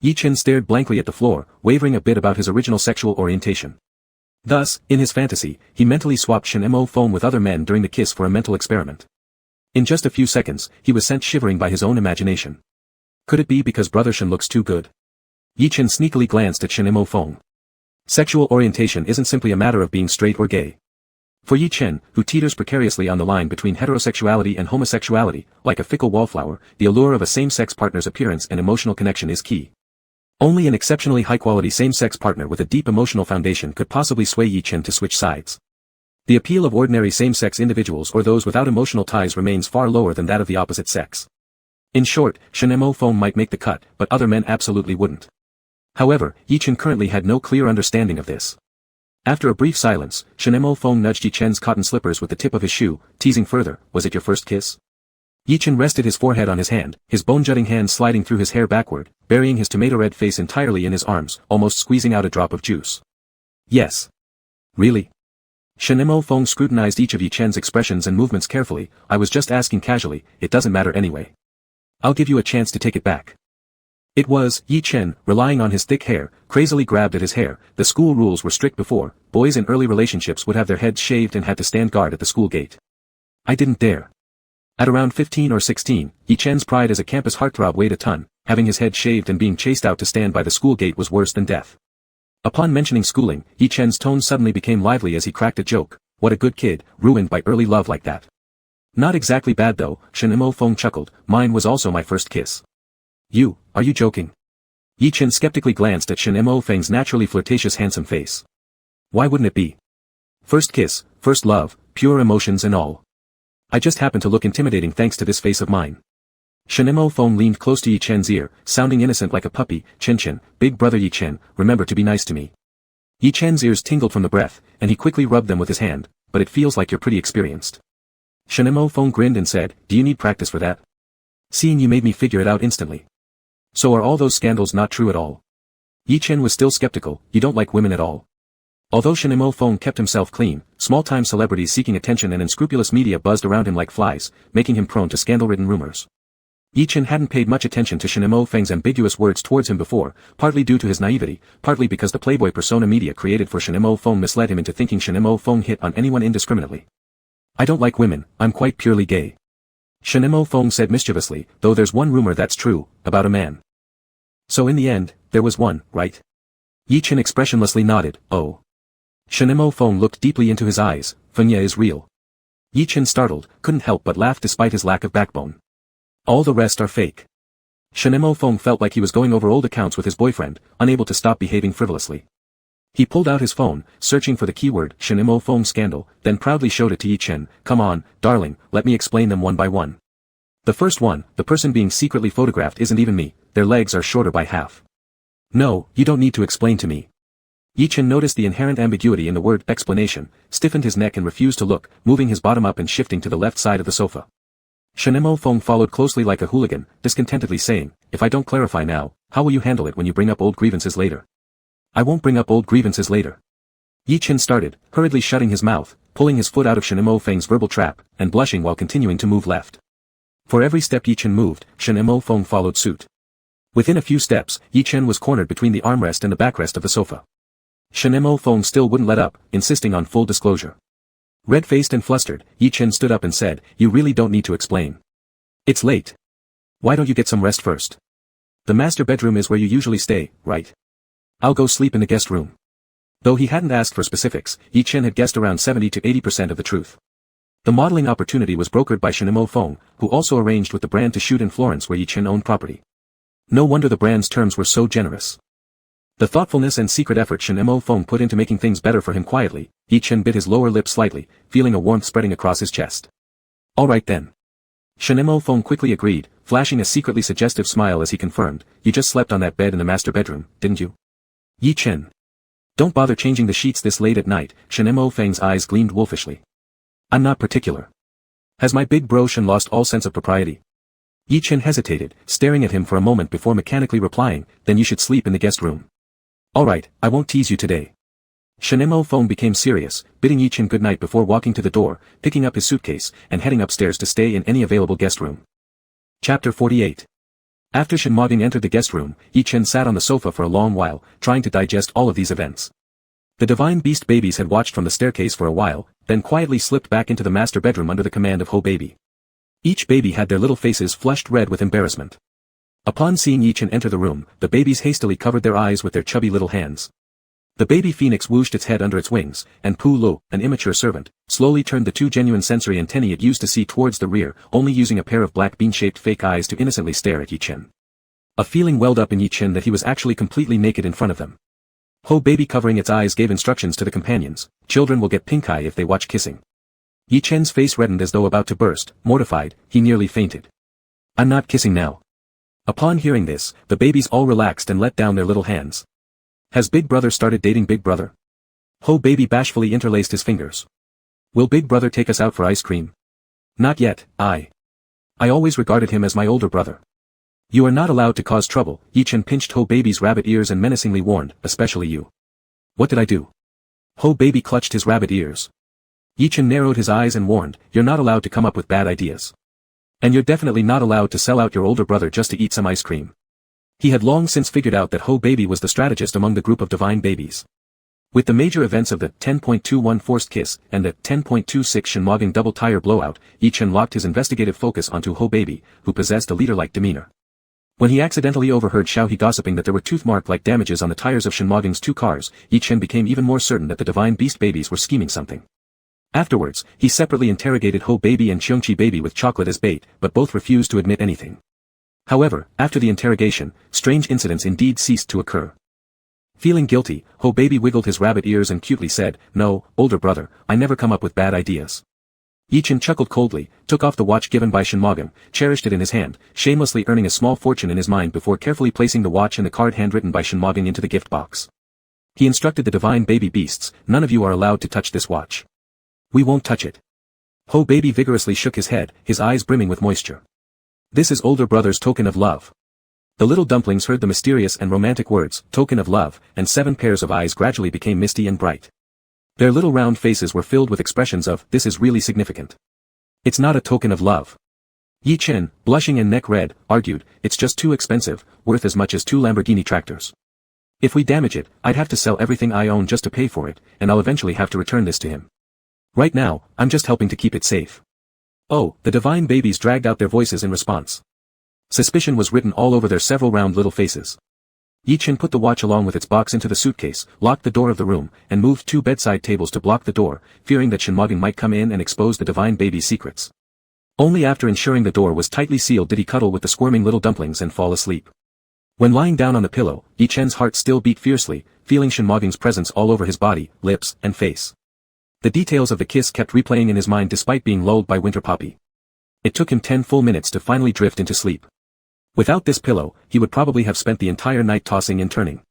Yi Chen stared blankly at the floor, wavering a bit about his original sexual orientation. Thus, in his fantasy, he mentally swapped Shenemo Feng with other men during the kiss for a mental experiment. In just a few seconds, he was sent shivering by his own imagination. Could it be because Brother Shen looks too good? Yi Chen sneakily glanced at Shenemo Feng. Sexual orientation isn't simply a matter of being straight or gay. For Yi Chen, who teeters precariously on the line between heterosexuality and homosexuality, like a fickle wallflower, the allure of a same-sex partner's appearance and emotional connection is key. Only an exceptionally high-quality same-sex partner with a deep emotional foundation could possibly sway Yi Chen to switch sides. The appeal of ordinary same-sex individuals or those without emotional ties remains far lower than that of the opposite sex. In short, Shenemo Feng might make the cut, but other men absolutely wouldn't. However, Yi Chen currently had no clear understanding of this. After a brief silence, Shenemo Feng nudged Yi Chen's cotton slippers with the tip of his shoe, teasing further, was it your first kiss? Yi Chen rested his forehead on his hand, his bone-jutting hand sliding through his hair backward, burying his tomato-red face entirely in his arms, almost squeezing out a drop of juice. Yes. Really? Shenemo Feng scrutinized each of Yi Chen's expressions and movements carefully, I was just asking casually, it doesn't matter anyway. I'll give you a chance to take it back. It was, Yi Chen, relying on his thick hair, crazily grabbed at his hair. The school rules were strict before, boys in early relationships would have their heads shaved and had to stand guard at the school gate. I didn't dare. At around 15 or 16, Yi Chen's pride as a campus heartthrob weighed a ton, having his head shaved and being chased out to stand by the school gate was worse than death. Upon mentioning schooling, Yi Chen's tone suddenly became lively as he cracked a joke, what a good kid, ruined by early love like that. Not exactly bad though, Shenemo Feng chuckled, mine was also my first kiss. Are you joking? Yi Chen skeptically glanced at Shenemo Feng's naturally flirtatious handsome face. Why wouldn't it be? First kiss, first love, pure emotions and all. I just happen to look intimidating thanks to this face of mine. Shenemo Feng leaned close to Yi Chen's ear, sounding innocent like a puppy, Chen, big brother Yi Chen, remember to be nice to me. Yi Chen's ears tingled from the breath, and he quickly rubbed them with his hand, but it feels like you're pretty experienced. Shenemo Feng grinned and said, do you need practice for that? Seeing you made me figure it out instantly. So are all those scandals not true at all? Yi Chen was still skeptical, you don't like women at all. Although Shenemo Feng kept himself clean, small-time celebrities seeking attention and unscrupulous media buzzed around him like flies, making him prone to scandal-ridden rumors. Yi Chen hadn't paid much attention to Shenemo Feng's ambiguous words towards him before, partly due to his naivety, partly because the playboy persona media created for Shenemo Feng misled him into thinking Shenemo Feng hit on anyone indiscriminately. I don't like women, I'm quite purely gay. Shenemo Feng said mischievously, though there's one rumor that's true, about a man. So in the end, there was one, right? Yi Chen expressionlessly nodded, oh. Shenemo Feng looked deeply into his eyes, Fengya is real. Yi Chen startled, couldn't help but laugh despite his lack of backbone. All the rest are fake. Shenemo Feng felt like he was going over old accounts with his boyfriend, unable to stop behaving frivolously. He pulled out his phone, searching for the keyword, Shenemo Feng scandal, then proudly showed it to Yi Chen, come on, darling, let me explain them one by one. The first one, the person being secretly photographed isn't even me, their legs are shorter by half. No, you don't need to explain to me. Yi Chen noticed the inherent ambiguity in the word explanation, stiffened his neck and refused to look, moving his bottom up and shifting to the left side of the sofa. Shenemo Feng followed closely like a hooligan, discontentedly saying, if I don't clarify now, how will you handle it when you bring up old grievances later? I won't bring up old grievances later. Yi Chen started, hurriedly shutting his mouth, pulling his foot out of Shen Mo Feng's verbal trap, and blushing while continuing to move left. For every step Yi Chen moved, Shen Mo Feng followed suit. Within a few steps, Yi Chen was cornered between the armrest and the backrest of the sofa. Shen Mo Feng still wouldn't let up, insisting on full disclosure. Red-faced and flustered, Yi Chen stood up and said, "You really don't need to explain. It's late. Why don't you get some rest first? The master bedroom is where you usually stay, right? I'll go sleep in the guest room." Though he hadn't asked for specifics, Yi Chen had guessed around 70 to 80% of the truth. The modeling opportunity was brokered by Shen Mo Feng, who also arranged with the brand to shoot in Florence where Yi Chen owned property. No wonder the brand's terms were so generous. The thoughtfulness and secret effort Shen Mo Feng put into making things better for him quietly, Yi Chen bit his lower lip slightly, feeling a warmth spreading across his chest. "All right then." Shen Mo Feng quickly agreed, flashing a secretly suggestive smile as he confirmed, "You just slept on that bed in the master bedroom, didn't you?" "Yi Chen. Don't bother changing the sheets this late at night," Shen Mo Feng's eyes gleamed wolfishly. "I'm not particular. Has my big bro Shen lost all sense of propriety?" Yi Chen hesitated, staring at him for a moment before mechanically replying, "Then you should sleep in the guest room." "All right, I won't tease you today." Shen Mo Feng became serious, bidding Yi Chen good night before walking to the door, picking up his suitcase, and heading upstairs to stay in any available guest room. Chapter 48. After Shen Moging entered the guest room, Yi Chen sat on the sofa for a long while, trying to digest all of these events. The divine beast babies had watched from the staircase for a while, then quietly slipped back into the master bedroom under the command of Ho Baby. Each baby had their little faces flushed red with embarrassment. Upon seeing Yi Chen enter the room, the babies hastily covered their eyes with their chubby little hands. The baby phoenix whooshed its head under its wings, and Pu Lu, an immature servant, slowly turned the two genuine sensory antennae it used to see towards the rear, only using a pair of black bean-shaped fake eyes to innocently stare at Yi Chen. A feeling welled up in Yi Chen that he was actually completely naked in front of them. Ho Baby covering its eyes gave instructions to the companions, "Children will get pink eye if they watch kissing." Yi Chen's face reddened as though about to burst, mortified, he nearly fainted. "I'm not kissing now." Upon hearing this, the babies all relaxed and let down their little hands. "Has Big Brother started dating Big Brother?" Ho Baby bashfully interlaced his fingers. "Will Big Brother take us out for ice cream?" "Not yet, I always regarded him as my older brother." "You are not allowed to cause trouble," Yi Chen pinched Ho Baby's rabbit ears and menacingly warned, "especially you." "What did I do?" Ho Baby clutched his rabbit ears. Yi Chen narrowed his eyes and warned, "You're not allowed to come up with bad ideas. And you're definitely not allowed to sell out your older brother just to eat some ice cream." He had long since figured out that Ho Baby was the strategist among the group of divine babies. With the major events of the 10.21 forced kiss and the 10.26 Shen Moging double tire blowout, Yi Chen locked his investigative focus onto Ho Baby, who possessed a leader-like demeanor. When he accidentally overheard Xiaohe gossiping that there were toothmark-like damages on the tires of Shen Moging's two cars, Yi Chen became even more certain that the divine beast babies were scheming something. Afterwards, he separately interrogated Ho Baby and Xiongqi Baby with chocolate as bait, but both refused to admit anything. However, after the interrogation, strange incidents indeed ceased to occur. Feeling guilty, Ho Baby wiggled his rabbit ears and cutely said, "No, older brother, I never come up with bad ideas." Yi Chen chuckled coldly, took off the watch given by Shen Moging, cherished it in his hand, shamelessly earning a small fortune in his mind before carefully placing the watch and the card handwritten by Shen Moging into the gift box. He instructed the divine baby beasts, "None of you are allowed to touch this watch." "We won't touch it." Ho Baby vigorously shook his head, his eyes brimming with moisture. "This is older brother's token of love." The little dumplings heard the mysterious and romantic words, "token of love," and 7 pairs of eyes gradually became misty and bright. Their little round faces were filled with expressions of, "This is really significant." "It's not a token of love." Yi Chen, blushing and neck red, argued, "It's just too expensive, worth as much as 2 Lamborghini tractors. If we damage it, I'd have to sell everything I own just to pay for it, and I'll eventually have to return this to him. Right now, I'm just helping to keep it safe." "Oh," the divine babies dragged out their voices in response. Suspicion was written all over their several round little faces. Yi Chen put the watch along with its box into the suitcase, locked the door of the room, and moved 2 bedside tables to block the door, fearing that Shen Moging might come in and expose the divine baby's secrets. Only after ensuring the door was tightly sealed did he cuddle with the squirming little dumplings and fall asleep. When lying down on the pillow, Yi Chen's heart still beat fiercely, feeling Shen Moging's presence all over his body, lips, and face. The details of the kiss kept replaying in his mind despite being lulled by Winter Poppy. It took him 10 full minutes to finally drift into sleep. Without this pillow, he would probably have spent the entire night tossing and turning.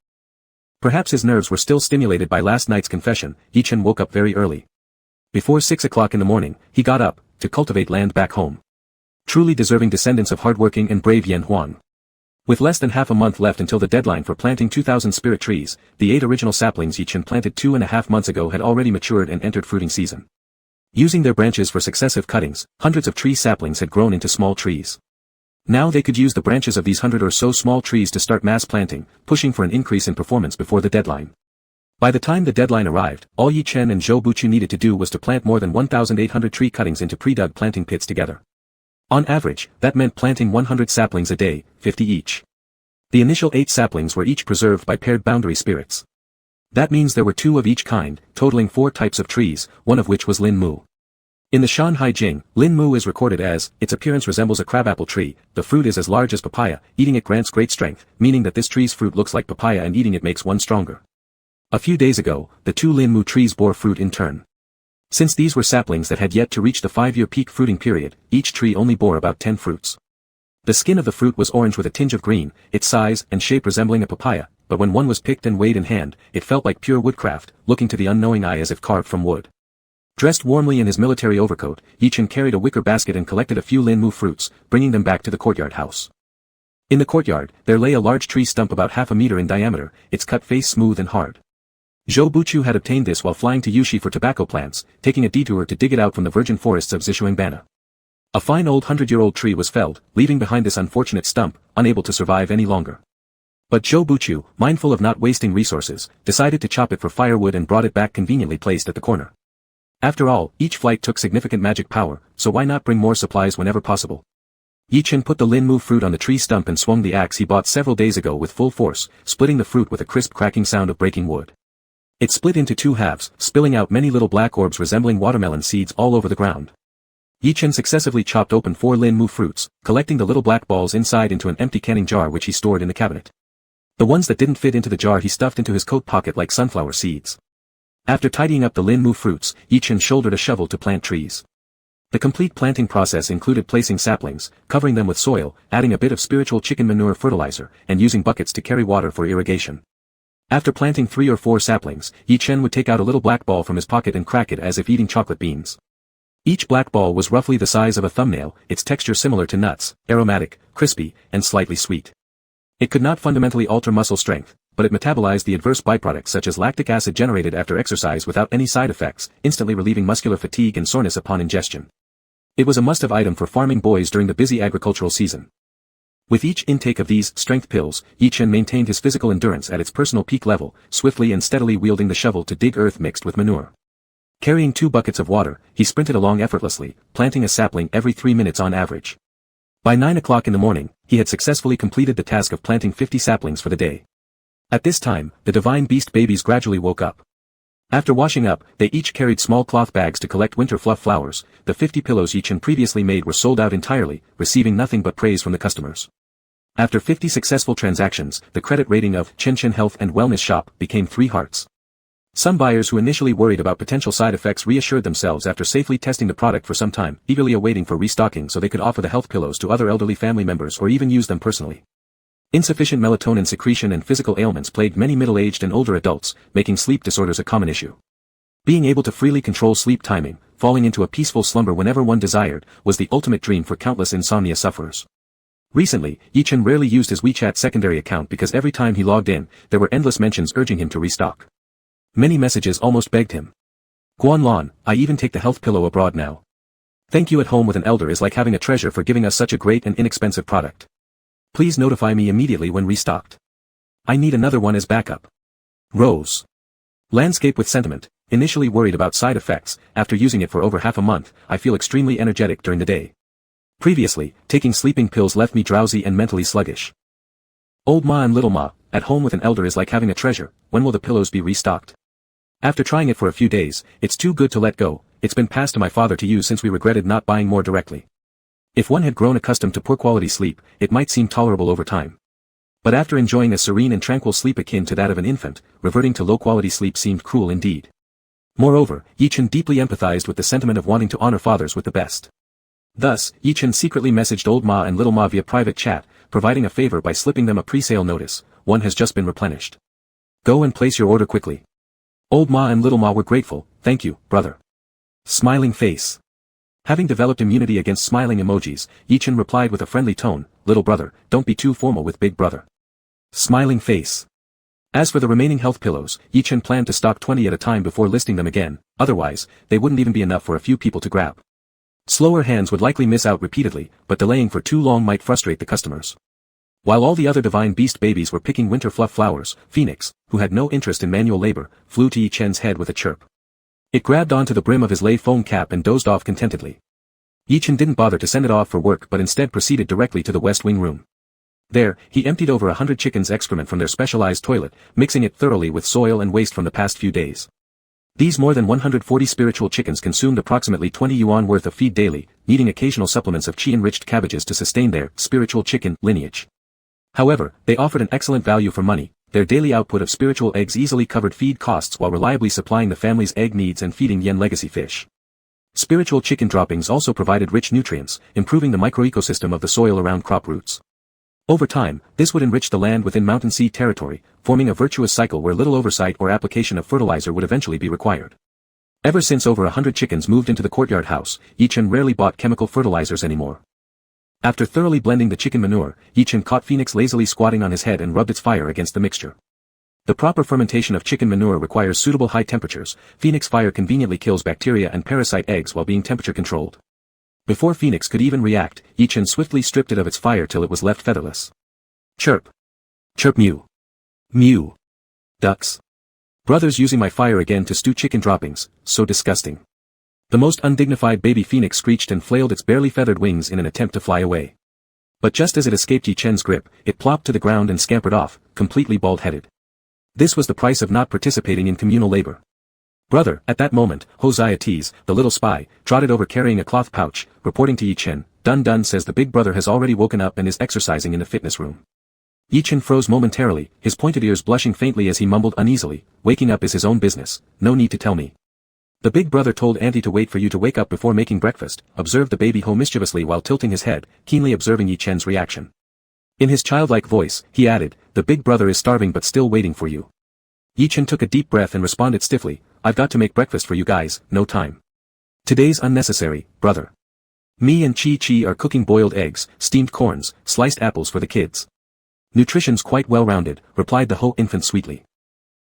Perhaps his nerves were still stimulated by last night's confession. Yi Chen woke up very early. Before 6 o'clock in the morning, he got up, to cultivate land back home. Truly deserving descendants of hardworking and brave Yan Huang. With less than half a month left until the deadline for planting 2,000 spirit trees, the 8 original saplings Yi Chen planted 2.5 months ago had already matured and entered fruiting season. Using their branches for successive cuttings, hundreds of tree saplings had grown into small trees. Now they could use the branches of these 100 or so small trees to start mass planting, pushing for an increase in performance before the deadline. By the time the deadline arrived, all Yi Chen and Zhou Buchu needed to do was to plant more than 1,800 tree cuttings into pre-dug planting pits together. On average, that meant planting 100 saplings a day, 50 each. The initial 8 saplings were each preserved by paired boundary spirits. That means there were 2 of each kind, totaling 4 types of trees, one of which was Lin Mu. In the Shanhai Jing, Lin Mu is recorded as, its appearance resembles a crabapple tree, the fruit is as large as papaya, eating it grants great strength, meaning that this tree's fruit looks like papaya and eating it makes one stronger. A few days ago, the 2 Lin Mu trees bore fruit in turn. Since these were saplings that had yet to reach the 5-year peak fruiting period, each tree only bore about 10 fruits. The skin of the fruit was orange with a tinge of green, its size and shape resembling a papaya, but when one was picked and weighed in hand, it felt like pure woodcraft, looking to the unknowing eye as if carved from wood. Dressed warmly in his military overcoat, Yi Chen carried a wicker basket and collected a few Lin Mu fruits, bringing them back to the courtyard house. In the courtyard, there lay a large tree stump about half a meter in diameter, its cut face smooth and hard. Zhou Buchu had obtained this while flying to Yushi for tobacco plants, taking a detour to dig it out from the virgin forests of Zishuangbana. A fine old 100-year-old tree was felled, leaving behind this unfortunate stump, unable to survive any longer. But Zhou Buchu, mindful of not wasting resources, decided to chop it for firewood and brought it back conveniently placed at the corner. After all, each flight took significant magic power, so why not bring more supplies whenever possible? Yi Chen put the Lin Mu fruit on the tree stump and swung the axe he bought several days ago with full force, splitting the fruit with a crisp cracking sound of breaking wood. It split into 2 halves, spilling out many little black orbs resembling watermelon seeds all over the ground. Yi Chen successively chopped open 4 Lin Mu fruits, collecting the little black balls inside into an empty canning jar which he stored in the cabinet. The ones that didn't fit into the jar he stuffed into his coat pocket like sunflower seeds. After tidying up the Lin Mu fruits, Yi Chen shouldered a shovel to plant trees. The complete planting process included placing saplings, covering them with soil, adding a bit of spiritual chicken manure fertilizer, and using buckets to carry water for irrigation. After planting 3 or 4 saplings, Yi Chen would take out a little black ball from his pocket and crack it as if eating chocolate beans. Each black ball was roughly the size of a thumbnail, its texture similar to nuts, aromatic, crispy, and slightly sweet. It could not fundamentally alter muscle strength, but it metabolized the adverse byproducts such as lactic acid generated after exercise without any side effects, instantly relieving muscular fatigue and soreness upon ingestion. It was a must-have item for farming boys during the busy agricultural season. With each intake of these strength pills, Yi Chen maintained his physical endurance at its personal peak level, swiftly and steadily wielding the shovel to dig earth mixed with manure. Carrying 2 buckets of water, he sprinted along effortlessly, planting a sapling every 3 minutes on average. By 9 o'clock in the morning, he had successfully completed the task of planting 50 saplings for the day. At this time, the divine beast babies gradually woke up. After washing up, they each carried small cloth bags to collect winter fluff flowers. The 50 pillows Yi Chen previously made were sold out entirely, receiving nothing but praise from the customers. After 50 successful transactions, the credit rating of Chen Health and Wellness Shop became 3 hearts. Some buyers who initially worried about potential side effects reassured themselves after safely testing the product for some time, eagerly awaiting for restocking so they could offer the health pillows to other elderly family members or even use them personally. Insufficient melatonin secretion and physical ailments plagued many middle-aged and older adults, making sleep disorders a common issue. Being able to freely control sleep timing, falling into a peaceful slumber whenever one desired, was the ultimate dream for countless insomnia sufferers. Recently, Yi Chen rarely used his WeChat secondary account because every time he logged in, there were endless mentions urging him to restock. Many messages almost begged him. Guanlan, I even take the health pillow abroad now. Thank you at home with an elder is like having a treasure for giving us such a great and inexpensive product. Please notify me immediately when restocked. I need another one as backup. Rose. Landscape with sentiment. Initially worried about side effects, after using it for over half a month, I feel extremely energetic during the day. Previously, taking sleeping pills left me drowsy and mentally sluggish. Old Ma and Little Ma, at home with an elder is like having a treasure. When will the pillows be restocked? After trying it for a few days, it's too good to let go. It's been passed to my father to use since we regretted not buying more directly. If one had grown accustomed to poor quality sleep, it might seem tolerable over time. But after enjoying a serene and tranquil sleep akin to that of an infant, reverting to low-quality sleep seemed cruel indeed. Moreover, Yi Chen deeply empathized with the sentiment of wanting to honor fathers with the best. Thus, Yi Chen secretly messaged Old Ma and Little Ma via private chat, providing a favor by slipping them a pre-sale notice. One has just been replenished. Go and place your order quickly. Old Ma and Little Ma were grateful. Thank you, brother. Smiling face. Having developed immunity against smiling emojis, Yi Chen replied with a friendly tone, Little brother, don't be too formal with big brother. Smiling face. As for the remaining health pillows, Yi Chen planned to stock 20 at a time before listing them again, otherwise, they wouldn't even be enough for a few people to grab. Slower hands would likely miss out repeatedly, but delaying for too long might frustrate the customers. While all the other divine beast babies were picking winter fluff flowers, Phoenix, who had no interest in manual labor, flew to Yi Chen's head with a chirp. It grabbed onto the brim of his lei foam cap and dozed off contentedly. Yi Chen didn't bother to send it off for work but instead proceeded directly to the West Wing room. There, he emptied over 100 chickens' excrement from their specialized toilet, mixing it thoroughly with soil and waste from the past few days. These more than 140 spiritual chickens consumed approximately 20 yuan worth of feed daily, needing occasional supplements of qi-enriched cabbages to sustain their spiritual chicken lineage. However, they offered an excellent value for money. Their daily output of spiritual eggs easily covered feed costs while reliably supplying the family's egg needs and feeding Yen legacy fish. Spiritual chicken droppings also provided rich nutrients, improving the microecosystem of the soil around crop roots. Over time, this would enrich the land within Mountain Sea territory, forming a virtuous cycle where little oversight or application of fertilizer would eventually be required. Ever since over 100 chickens moved into the courtyard house, Yi Chen rarely bought chemical fertilizers anymore. After thoroughly blending the chicken manure, Yi Chen caught Phoenix lazily squatting on his head and rubbed its fire against the mixture. The proper fermentation of chicken manure requires suitable high temperatures. Phoenix fire conveniently kills bacteria and parasite eggs while being temperature controlled. Before Phoenix could even react, Yi Chen swiftly stripped it of its fire till it was left featherless. Chirp. Chirp mew. Mew. Ducks. Brothers using my fire again to stew chicken droppings, so disgusting. The most undignified baby phoenix screeched and flailed its barely feathered wings in an attempt to fly away. But just as it escaped Yi Chen's grip, it plopped to the ground and scampered off, completely bald-headed. This was the price of not participating in communal labor. Brother, at that moment, Oddities, the little spy, trotted over carrying a cloth pouch, reporting to Yi Chen. Dun Dun says the big brother has already woken up and is exercising in the fitness room. Yi Chen froze momentarily, his pointed ears blushing faintly as he mumbled uneasily, waking up is his own business, no need to tell me. The big brother told Auntie to wait for you to wake up before making breakfast, observed the baby Ho mischievously while tilting his head, keenly observing Yi Chen's reaction. In his childlike voice, he added, the big brother is starving but still waiting for you. Yi Chen took a deep breath and responded stiffly, I've got to make breakfast for you guys, no time. Today's unnecessary, brother. Me and Chi are cooking boiled eggs, steamed corns, sliced apples for the kids. Nutrition's quite well-rounded, replied the Ho infant sweetly.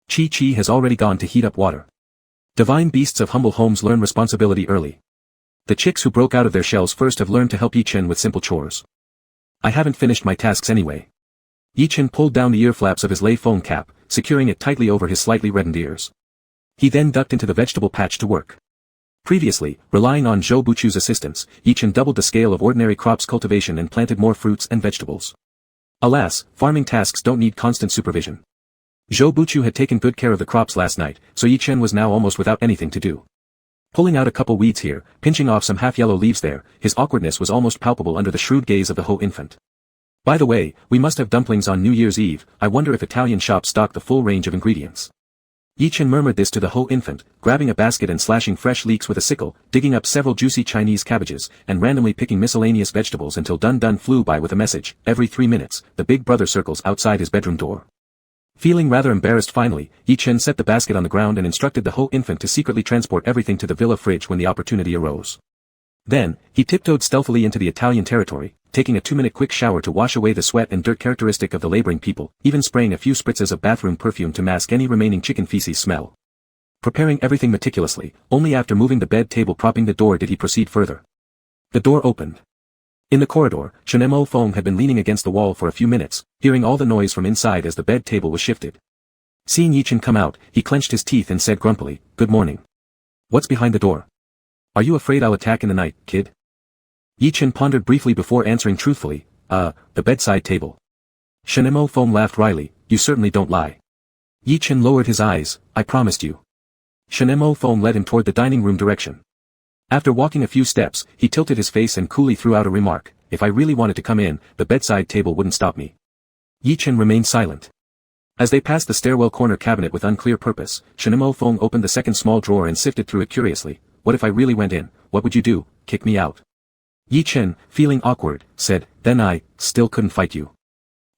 Chi has already gone to heat up water. Divine beasts of humble homes learn responsibility early. The chicks who broke out of their shells first have learned to help Yi Chen with simple chores. I haven't finished my tasks anyway. Yi Chen pulled down the ear flaps of his lei foam cap, securing it tightly over his slightly reddened ears. He then ducked into the vegetable patch to work. Previously, relying on Zhou Buchu's assistance, Yi Chen doubled the scale of ordinary crops cultivation and planted more fruits and vegetables. Alas, farming tasks don't need constant supervision. Zhou Buchu had taken good care of the crops last night, so Yi Chen was now almost without anything to do. Pulling out a couple weeds here, pinching off some half-yellow leaves there, his awkwardness was almost palpable under the shrewd gaze of the Ho infant. By the way, we must have dumplings on New Year's Eve, I wonder if Italian shops stock the full range of ingredients. Yi Chen murmured this to the Ho infant, grabbing a basket and slashing fresh leeks with a sickle, digging up several juicy Chinese cabbages, and randomly picking miscellaneous vegetables until Dun Dun flew by with a message. Every 3 minutes, the big brother circles outside his bedroom door. Feeling rather embarrassed finally, Yi Chen set the basket on the ground and instructed the Ho infant to secretly transport everything to the villa fridge when the opportunity arose. Then, he tiptoed stealthily into the Italian territory, taking a 2-minute quick shower to wash away the sweat and dirt characteristic of the laboring people, even spraying a few spritzes of bathroom perfume to mask any remaining chicken feces smell. Preparing everything meticulously, only after moving the bed table propping the door did he proceed further. The door opened. In the corridor, Shenemo Fong had been leaning against the wall for a few minutes, hearing all the noise from inside as the bed table was shifted. Seeing Yi Chen come out, he clenched his teeth and said grumpily, "Good morning. What's behind the door? Are you afraid I'll attack in the night, kid?" Yi Chen pondered briefly before answering truthfully, the bedside table. Shenemo Fong laughed wryly, "You certainly don't lie." Yi Chen lowered his eyes, "I promised you." Shenemo Fong led him toward the dining room direction. After walking a few steps, he tilted his face and coolly threw out a remark, "If I really wanted to come in, the bedside table wouldn't stop me." Yi Chen remained silent. As they passed the stairwell corner cabinet with unclear purpose, Shenemo Fong opened the second small drawer and sifted through it curiously. "What if I really went in, what would you do, kick me out?" Yi Chen, feeling awkward, said, "Then I, still couldn't fight you."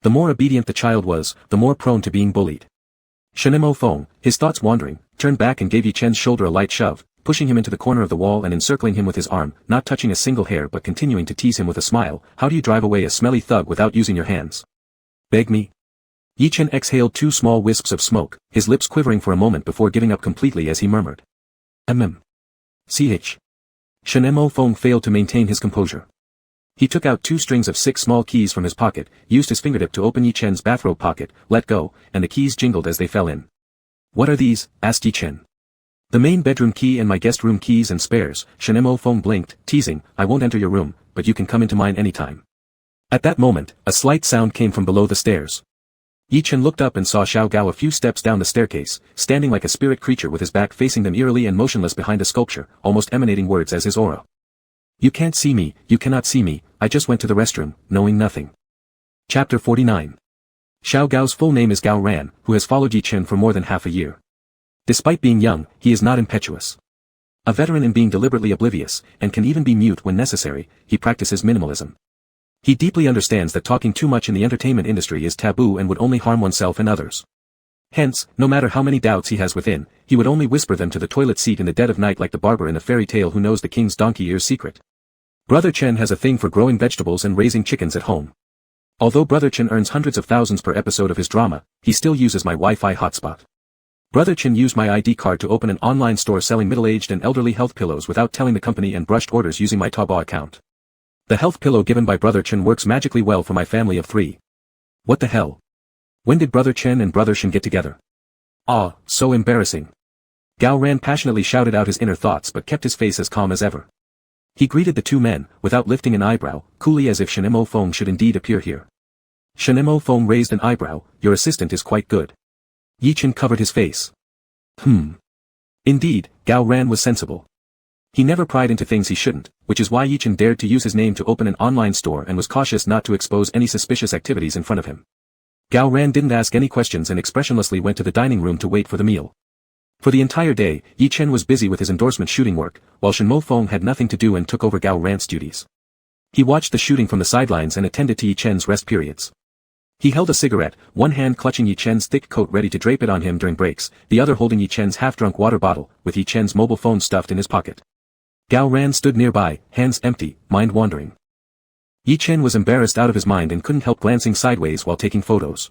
The more obedient the child was, the more prone to being bullied. Shenemo Fong, his thoughts wandering, turned back and gave Yi Chen's shoulder a light shove, pushing him into the corner of the wall and encircling him with his arm, not touching a single hair but continuing to tease him with a smile. "How do you drive away a smelly thug without using your hands? Beg me?" Yi Chen exhaled 2 small wisps of smoke, his lips quivering for a moment before giving up completely as he murmured. Ch. Shen Mo Feng failed to maintain his composure. He took out 2 strings of 6 small keys from his pocket, used his fingertip to open Yi Chen's bathrobe pocket, let go, and the keys jingled as they fell in. What are these? Asked Yi Chen. The main bedroom key and my guest room keys and spares. Shen Mo Feng blinked, teasing, I won't enter your room, but you can come into mine anytime. At that moment, a slight sound came from below the stairs. Yi Chen looked up and saw Xiao Gao a few steps down the staircase, standing like a spirit creature with his back facing them eerily and motionless behind a sculpture, almost emanating words as his aura. You can't see me, you cannot see me, I just went to the restroom, knowing nothing. Chapter 49. Xiao Gao's full name is Gao Ran, who has followed Yi Chen for more than half a year. Despite being young, he is not impetuous. A veteran in being deliberately oblivious, and can even be mute when necessary, he practices minimalism. He deeply understands that talking too much in the entertainment industry is taboo and would only harm oneself and others. Hence, no matter how many doubts he has within, he would only whisper them to the toilet seat in the dead of night like the barber in the fairy tale who knows the king's donkey ear's secret. Brother Chen has a thing for growing vegetables and raising chickens at home. Although Brother Chen earns hundreds of thousands per episode of his drama, he still uses my Wi-Fi hotspot. Brother Chen used my ID card to open an online store selling middle-aged and elderly health pillows without telling the company and brushed orders using my Taobao account. The health pillow given by Brother Chen works magically well for my family of 3. What the hell? When did Brother Chen and Brother Shen get together? Ah, so embarrassing. Gao Ran passionately shouted out his inner thoughts but kept his face as calm as ever. He greeted the 2 men, without lifting an eyebrow, coolly as if Shen Mo Feng should indeed appear here. Shen Mo Feng raised an eyebrow, your assistant is quite good. Yi Chen covered his face. Indeed, Gao Ran was sensible. He never pried into things he shouldn't, which is why Yi Chen dared to use his name to open an online store and was cautious not to expose any suspicious activities in front of him. Gao Ran didn't ask any questions and expressionlessly went to the dining room to wait for the meal. For the entire day, Yi Chen was busy with his endorsement shooting work, while Shen Mo Feng had nothing to do and took over Gao Ran's duties. He watched the shooting from the sidelines and attended to Yi Chen's rest periods. He held a cigarette, one hand clutching Yi Chen's thick coat ready to drape it on him during breaks, the other holding Yi Chen's half-drunk water bottle, with Yi Chen's mobile phone stuffed in his pocket. Gao Ran stood nearby, hands empty, mind wandering. Yi Chen was embarrassed out of his mind and couldn't help glancing sideways while taking photos.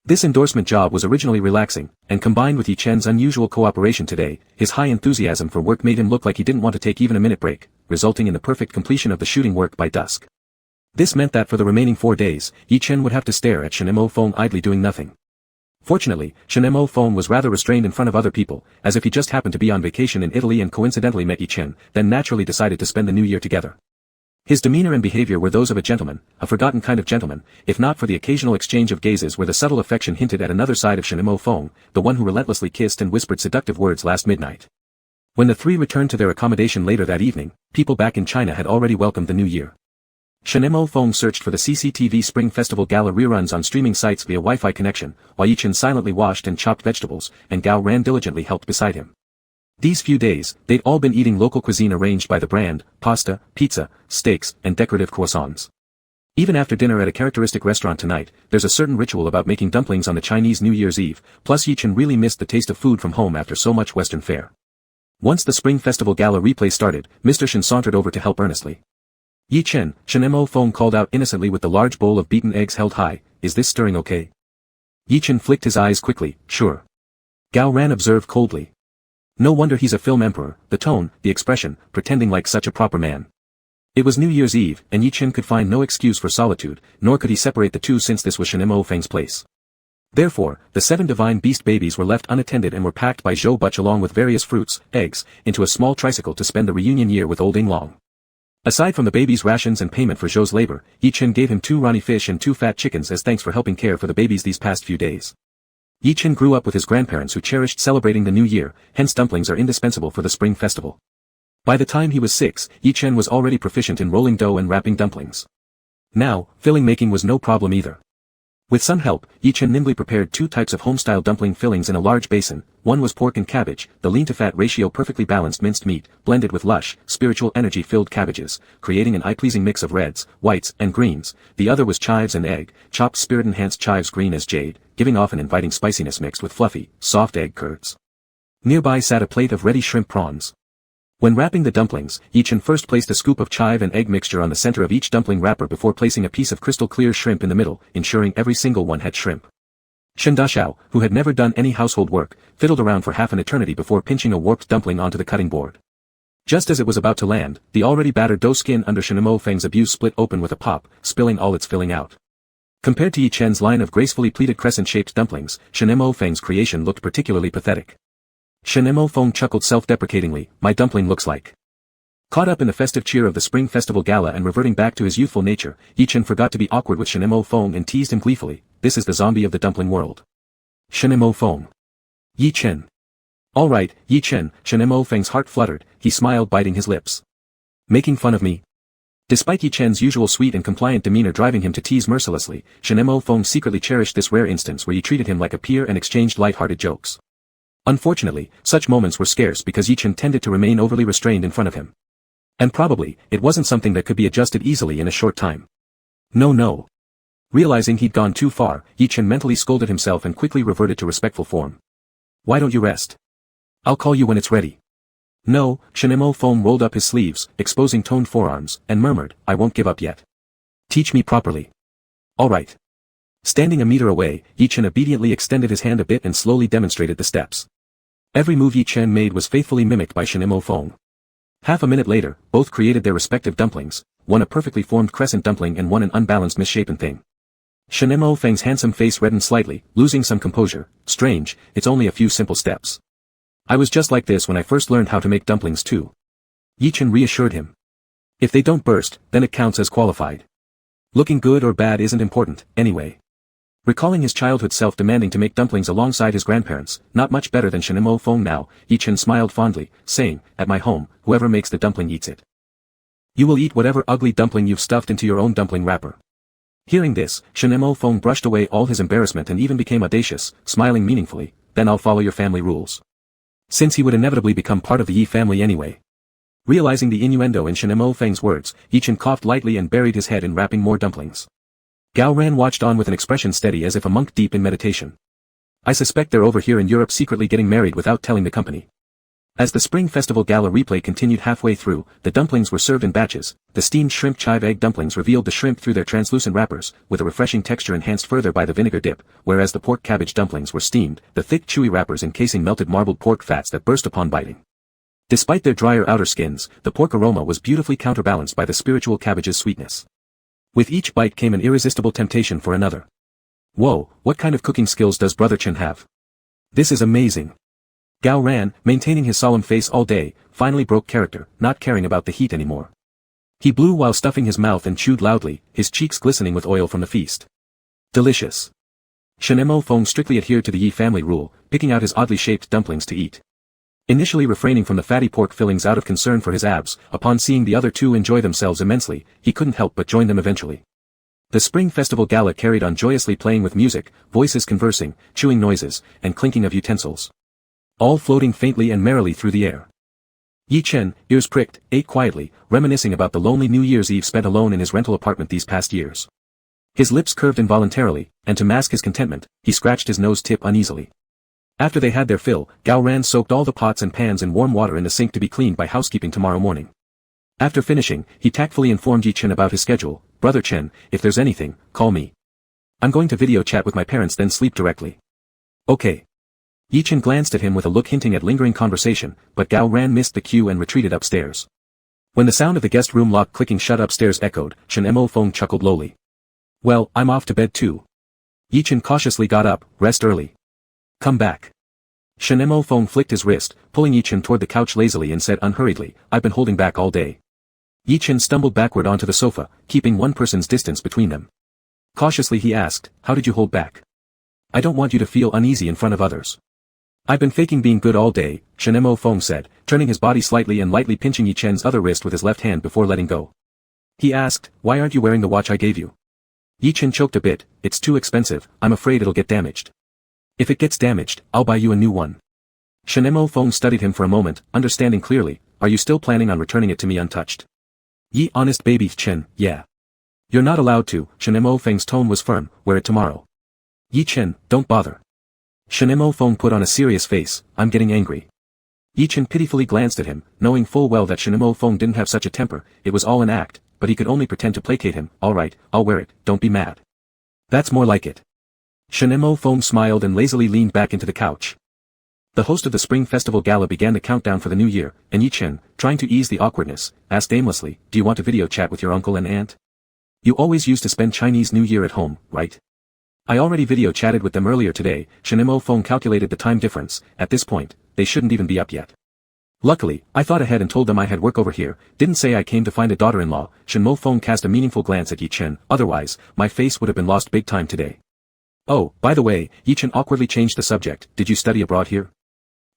This endorsement job was originally relaxing, and combined with Yi Chen's unusual cooperation today, his high enthusiasm for work made him look like he didn't want to take even a minute break, resulting in the perfect completion of the shooting work by dusk. This meant that for the remaining 4 days, Yi Chen would have to stare at Shen Mo Feng idly doing nothing. Fortunately, Shen Mo Feng was rather restrained in front of other people, as if he just happened to be on vacation in Italy and coincidentally met Yi Chen, then naturally decided to spend the new year together. His demeanor and behavior were those of a gentleman, a forgotten kind of gentleman, if not for the occasional exchange of gazes where the subtle affection hinted at another side of Shen Mo Feng, the one who relentlessly kissed and whispered seductive words last midnight. When the 3 returned to their accommodation later that evening, people back in China had already welcomed the new year. Shen Mo Feng searched for the CCTV Spring Festival Gala reruns on streaming sites via Wi-Fi connection, while Yi Chen silently washed and chopped vegetables, and Gao Ran diligently helped beside him. These few days, they'd all been eating local cuisine arranged by the brand, pasta, pizza, steaks, and decorative croissants. Even after dinner at a characteristic restaurant tonight, there's a certain ritual about making dumplings on the Chinese New Year's Eve, plus Yi Chen really missed the taste of food from home after so much Western fare. Once the Spring Festival Gala replay started, Mr. Shen sauntered over to help earnestly. Yi Chen, Shen Mo Feng called out innocently with the large bowl of beaten eggs held high, is this stirring okay? Yi Chen flicked his eyes quickly, sure. Gao Ran observed coldly. No wonder he's a film emperor, the tone, the expression, pretending like such a proper man. It was New Year's Eve, and Yi Chen could find no excuse for solitude, nor could he separate the two since this was Shen Mo Feng's place. Therefore, the 7 divine beast babies were left unattended and were packed by Zhou Butch along with various fruits, eggs, into a small tricycle to spend the reunion year with old Ing Long. Aside from the baby's rations and payment for Zhou's labor, Yi Chen gave him 2 Rani fish and 2 fat chickens as thanks for helping care for the babies these past few days. Yi Chen grew up with his grandparents who cherished celebrating the new year, hence dumplings are indispensable for the spring festival. By the time he was 6, Yi Chen was already proficient in rolling dough and wrapping dumplings. Now, filling making was no problem either. With some help, Yi Chen nimbly prepared 2 types of home-style dumpling fillings in a large basin. One was pork and cabbage, the lean-to-fat ratio perfectly balanced minced meat, blended with lush, spiritual energy-filled cabbages, creating an eye-pleasing mix of reds, whites, and greens. The other was chives and egg, chopped spirit-enhanced chives green as jade, giving off an inviting spiciness mixed with fluffy, soft egg curds. Nearby sat a plate of ready shrimp prawns. When wrapping the dumplings, Yi Chen first placed a scoop of chive and egg mixture on the center of each dumpling wrapper before placing a piece of crystal clear shrimp in the middle, ensuring every single one had shrimp. Shen Dashao, who had never done any household work, fiddled around for half an eternity before pinching a warped dumpling onto the cutting board. Just as it was about to land, the already battered dough skin under Shen Feng's abuse split open with a pop, spilling all its filling out. Compared to Yi Chen's line of gracefully pleated crescent-shaped dumplings, Shen Feng's creation looked particularly pathetic. Shen Feng chuckled self-deprecatingly, "My dumpling looks like." Caught up in the festive cheer of the Spring Festival Gala and reverting back to his youthful nature, Yi Chen forgot to be awkward with Shen Feng and teased him gleefully, "This is the zombie of the dumpling world." Shen Feng. Yi Chen. "All right, Yi Chen," Shen Feng's heart fluttered, he smiled biting his lips. "Making fun of me?" Despite Yi Chen's usual sweet and compliant demeanor driving him to tease mercilessly, Shen Feng secretly cherished this rare instance where Yi treated him like a peer and exchanged light-hearted jokes. Unfortunately, such moments were scarce because Yi Chen tended to remain overly restrained in front of him. And probably, it wasn't something that could be adjusted easily in a short time. No. Realizing he'd gone too far, Yi Chen mentally scolded himself and quickly reverted to respectful form. "Why don't you rest? I'll call you when it's ready." "No," Shen Feng rolled up his sleeves, exposing toned forearms, and murmured, "I won't give up yet. Teach me properly." "All right." Standing a meter away, Yi Chen obediently extended his hand a bit and slowly demonstrated the steps. Every move Yi Chen made was faithfully mimicked by Shen Feng. Half a minute later, both created their respective dumplings, one a perfectly formed crescent dumpling and one an unbalanced misshapen thing. Shen Feng's handsome face reddened slightly, losing some composure. "Strange, it's only a few simple steps. I was just like this when I first learned how to make dumplings too." Yi Chen reassured him. "If they don't burst, then it counts as qualified. Looking good or bad isn't important, anyway." Recalling his childhood self demanding to make dumplings alongside his grandparents, not much better than Shen Feng now, Yi Chen smiled fondly, saying, "At my home, whoever makes the dumpling eats it. You will eat whatever ugly dumpling you've stuffed into your own dumpling wrapper." Hearing this, Shen Feng brushed away all his embarrassment and even became audacious, smiling meaningfully, "Then I'll follow your family rules." Since he would inevitably become part of the Yi family anyway. Realizing the innuendo in Shen Feng's words, Yi Chen coughed lightly and buried his head in wrapping more dumplings. Gao Ran watched on with an expression steady as if a monk deep in meditation. "I suspect they're over here in Europe secretly getting married without telling the company." As the Spring Festival Gala replay continued halfway through, the dumplings were served in batches. The steamed shrimp chive egg dumplings revealed the shrimp through their translucent wrappers, with a refreshing texture enhanced further by the vinegar dip, whereas the pork cabbage dumplings were steamed, the thick chewy wrappers encasing melted marbled pork fats that burst upon biting. Despite their drier outer skins, the pork aroma was beautifully counterbalanced by the spiritual cabbage's sweetness. With each bite came an irresistible temptation for another. "Whoa, what kind of cooking skills does Brother Chen have? This is amazing." Gao Ran, maintaining his solemn face all day, finally broke character, not caring about the heat anymore. He blew while stuffing his mouth and chewed loudly, his cheeks glistening with oil from the feast. Delicious. Shen Feng strictly adhered to the Yi family rule, picking out his oddly shaped dumplings to eat. Initially refraining from the fatty pork fillings out of concern for his abs, upon seeing the other two enjoy themselves immensely, he couldn't help but join them eventually. The Spring Festival Gala carried on joyously playing with music, voices conversing, chewing noises, and clinking of utensils. All floating faintly and merrily through the air. Yi Chen, ears pricked, ate quietly, reminiscing about the lonely New Year's Eve spent alone in his rental apartment these past years. His lips curved involuntarily, and to mask his contentment, he scratched his nose tip uneasily. After they had their fill, Gao Ran soaked all the pots and pans in warm water in the sink to be cleaned by housekeeping tomorrow morning. After finishing, he tactfully informed Yi Chen about his schedule. "Brother Chen, if there's anything, call me. I'm going to video chat with my parents then sleep directly." "Okay." Yi Chen glanced at him with a look hinting at lingering conversation, but Gao Ran missed the cue and retreated upstairs. When the sound of the guest room lock clicking shut upstairs echoed, Shen Feng chuckled lowly. "Well, I'm off to bed too." Yi Chen cautiously got up, "Rest early. Come back." Shen Feng flicked his wrist, pulling Yi Chen toward the couch lazily and said unhurriedly, "I've been holding back all day." Yi Chen stumbled backward onto the sofa, keeping one person's distance between them. Cautiously he asked, "How did you hold back? I don't want you to feel uneasy in front of others." "I've been faking being good all day," Shen Feng said, turning his body slightly and lightly pinching Yi Chen's other wrist with his left hand before letting go. He asked, "Why aren't you wearing the watch I gave you?" Yi Chen choked a bit, "It's too expensive, I'm afraid it'll get damaged." "If it gets damaged, I'll buy you a new one." Shen Feng studied him for a moment, understanding clearly, "Are you still planning on returning it to me untouched?" "Yi honest baby Chen, yeah. You're not allowed to," Shen Feng's tone was firm, "wear it tomorrow." "Yi Chen, don't bother." Shen Feng put on a serious face, "I'm getting angry." Yi Chen pitifully glanced at him, knowing full well that Shen Feng didn't have such a temper, it was all an act, but he could only pretend to placate him. "All right, I'll wear it, don't be mad." "That's more like it." Shen Mo Feng smiled and lazily leaned back into the couch. The host of the Spring Festival Gala began the countdown for the new year, and Yi Chen, trying to ease the awkwardness, asked aimlessly, "Do you want to video chat with your uncle and aunt? You always used to spend Chinese New Year at home, right?" "I already video chatted with them earlier today." Shen Mo Feng calculated the time difference. At this point, they shouldn't even be up yet. "Luckily, I thought ahead and told them I had work over here, didn't say I came to find a daughter-in-law." Shen Mo Feng cast a meaningful glance at Yi Chen. "Otherwise, my face would have been lost big time today." "Oh, by the way," Yi Chen awkwardly changed the subject, "did you study abroad here?"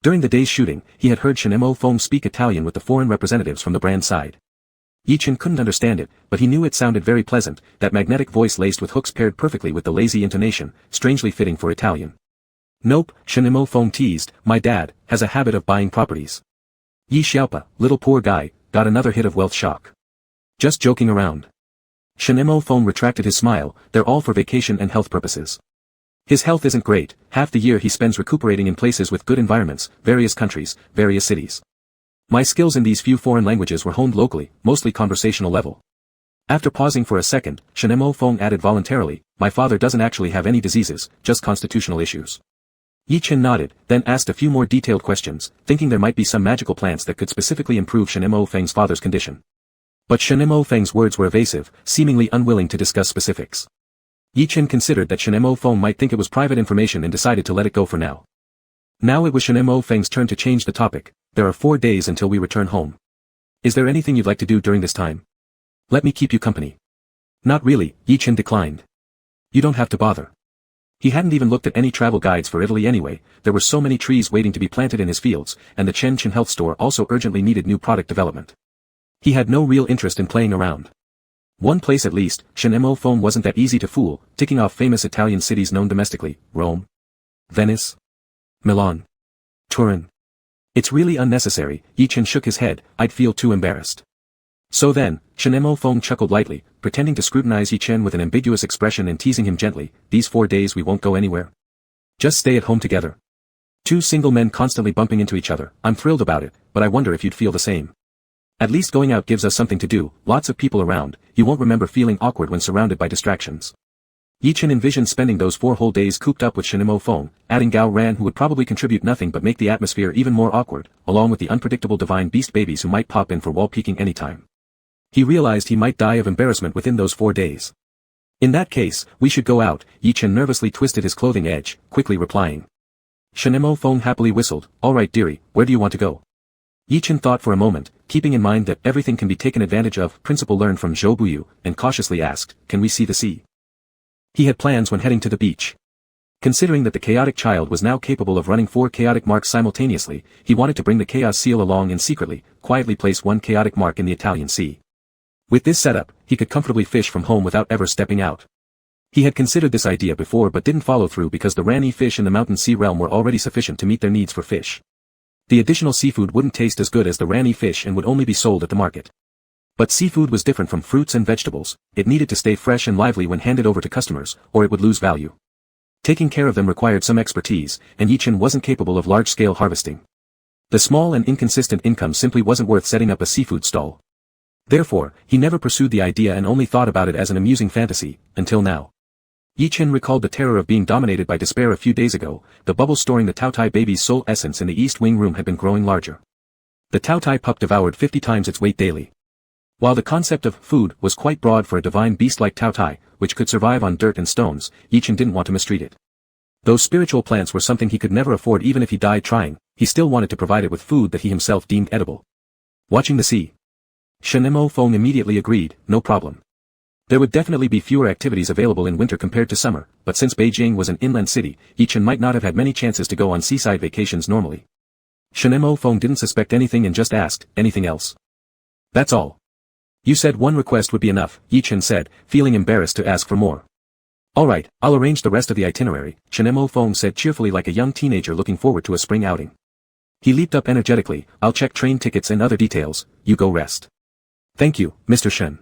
During the day's shooting, he had heard Shen Mo Feng speak Italian with the foreign representatives from the brand side. Yi Chen couldn't understand it, but he knew it sounded very pleasant, that magnetic voice laced with hooks paired perfectly with the lazy intonation, strangely fitting for Italian. "Nope," Shen Mo Feng teased, "my dad has a habit of buying properties." Yi Xiaopa, little poor guy, got another hit of wealth shock. "Just joking around." Shen Mo Feng retracted his smile, "They're all for vacation and health purposes. His health isn't great, half the year he spends recuperating in places with good environments, various countries, various cities. My skills in these few foreign languages were honed locally, mostly conversational level." After pausing for a second, Shen Mo Feng added voluntarily, "My father doesn't actually have any diseases, just constitutional issues." Yi Chen nodded, then asked a few more detailed questions, thinking there might be some magical plants that could specifically improve Shen Mo Feng's father's condition. But Shen Mo Feng's words were evasive, seemingly unwilling to discuss specifics. Yi Chen considered that Shen Mo Feng might think it was private information and decided to let it go for now. Now it was Shen Mo Feng's turn to change the topic. "There are 4 days until we return home. Is there anything you'd like to do during this time? Let me keep you company." "Not really," Yi Chen declined. "You don't have to bother." He hadn't even looked at any travel guides for Italy anyway, there were so many trees waiting to be planted in his fields, and the Chen Health Store also urgently needed new product development. He had no real interest in playing around. One place at least, Shen Mo Feng wasn't that easy to fool, ticking off famous Italian cities known domestically, Rome, Venice, Milan, Turin. "It's really unnecessary," Yi Chen shook his head, "I'd feel too embarrassed." So then, Shen Mo Feng chuckled lightly, pretending to scrutinize Yi Chen with an ambiguous expression and teasing him gently, "These 4 days we won't go anywhere. Just stay at home together. Two single men constantly bumping into each other, I'm thrilled about it, but I wonder if you'd feel the same. At least going out gives us something to do, lots of people around, you won't remember feeling awkward when surrounded by distractions." Yi Chen envisioned spending those 4 whole days cooped up with Shen Mo Feng, adding Gao Ran who would probably contribute nothing but make the atmosphere even more awkward, along with the unpredictable divine beast babies who might pop in for wall peeking anytime. He realized he might die of embarrassment within those 4 days. "In that case, we should go out," Yi Chen nervously twisted his clothing edge, quickly replying. Shen Mo Feng happily whistled, "All right dearie, where do you want to go?" Yi Chen thought for a moment, keeping in mind that everything can be taken advantage of, principle learned from Zhou Buyu, and cautiously asked, "Can we see the sea?" He had plans when heading to the beach. Considering that the chaotic child was now capable of running 4 chaotic marks simultaneously, he wanted to bring the chaos seal along and secretly, quietly place 1 chaotic mark in the Italian Sea. With this setup, he could comfortably fish from home without ever stepping out. He had considered this idea before but didn't follow through because the Rani fish in the mountain sea realm were already sufficient to meet their needs for fish. The additional seafood wouldn't taste as good as the Rani fish and would only be sold at the market. But seafood was different from fruits and vegetables, it needed to stay fresh and lively when handed over to customers, or it would lose value. Taking care of them required some expertise, and Yi Chen wasn't capable of large-scale harvesting. The small and inconsistent income simply wasn't worth setting up a seafood stall. Therefore, he never pursued the idea and only thought about it as an amusing fantasy, until now. Yi Chen recalled the terror of being dominated by despair a few days ago, the bubble storing the Taotai baby's soul essence in the East Wing room had been growing larger. The Taotai pup devoured 50 times its weight daily. While the concept of food was quite broad for a divine beast like Taotai, which could survive on dirt and stones, Yi Chen didn't want to mistreat it. Though spiritual plants were something he could never afford even if he died trying, he still wanted to provide it with food that he himself deemed edible. Watching the sea. Shen Mo Feng immediately agreed, no problem. There would definitely be fewer activities available in winter compared to summer, but since Beijing was an inland city, Yi Chen might not have had many chances to go on seaside vacations normally. Shen Mo Feng didn't suspect anything and just asked, "Anything else?" "That's all." "You said 1 request would be enough," Yi Chen said, feeling embarrassed to ask for more. "All right, I'll arrange the rest of the itinerary," Shen Mo Feng said cheerfully like a young teenager looking forward to a spring outing. He leaped up energetically, "I'll check train tickets and other details, you go rest." "Thank you, Mr. Shen.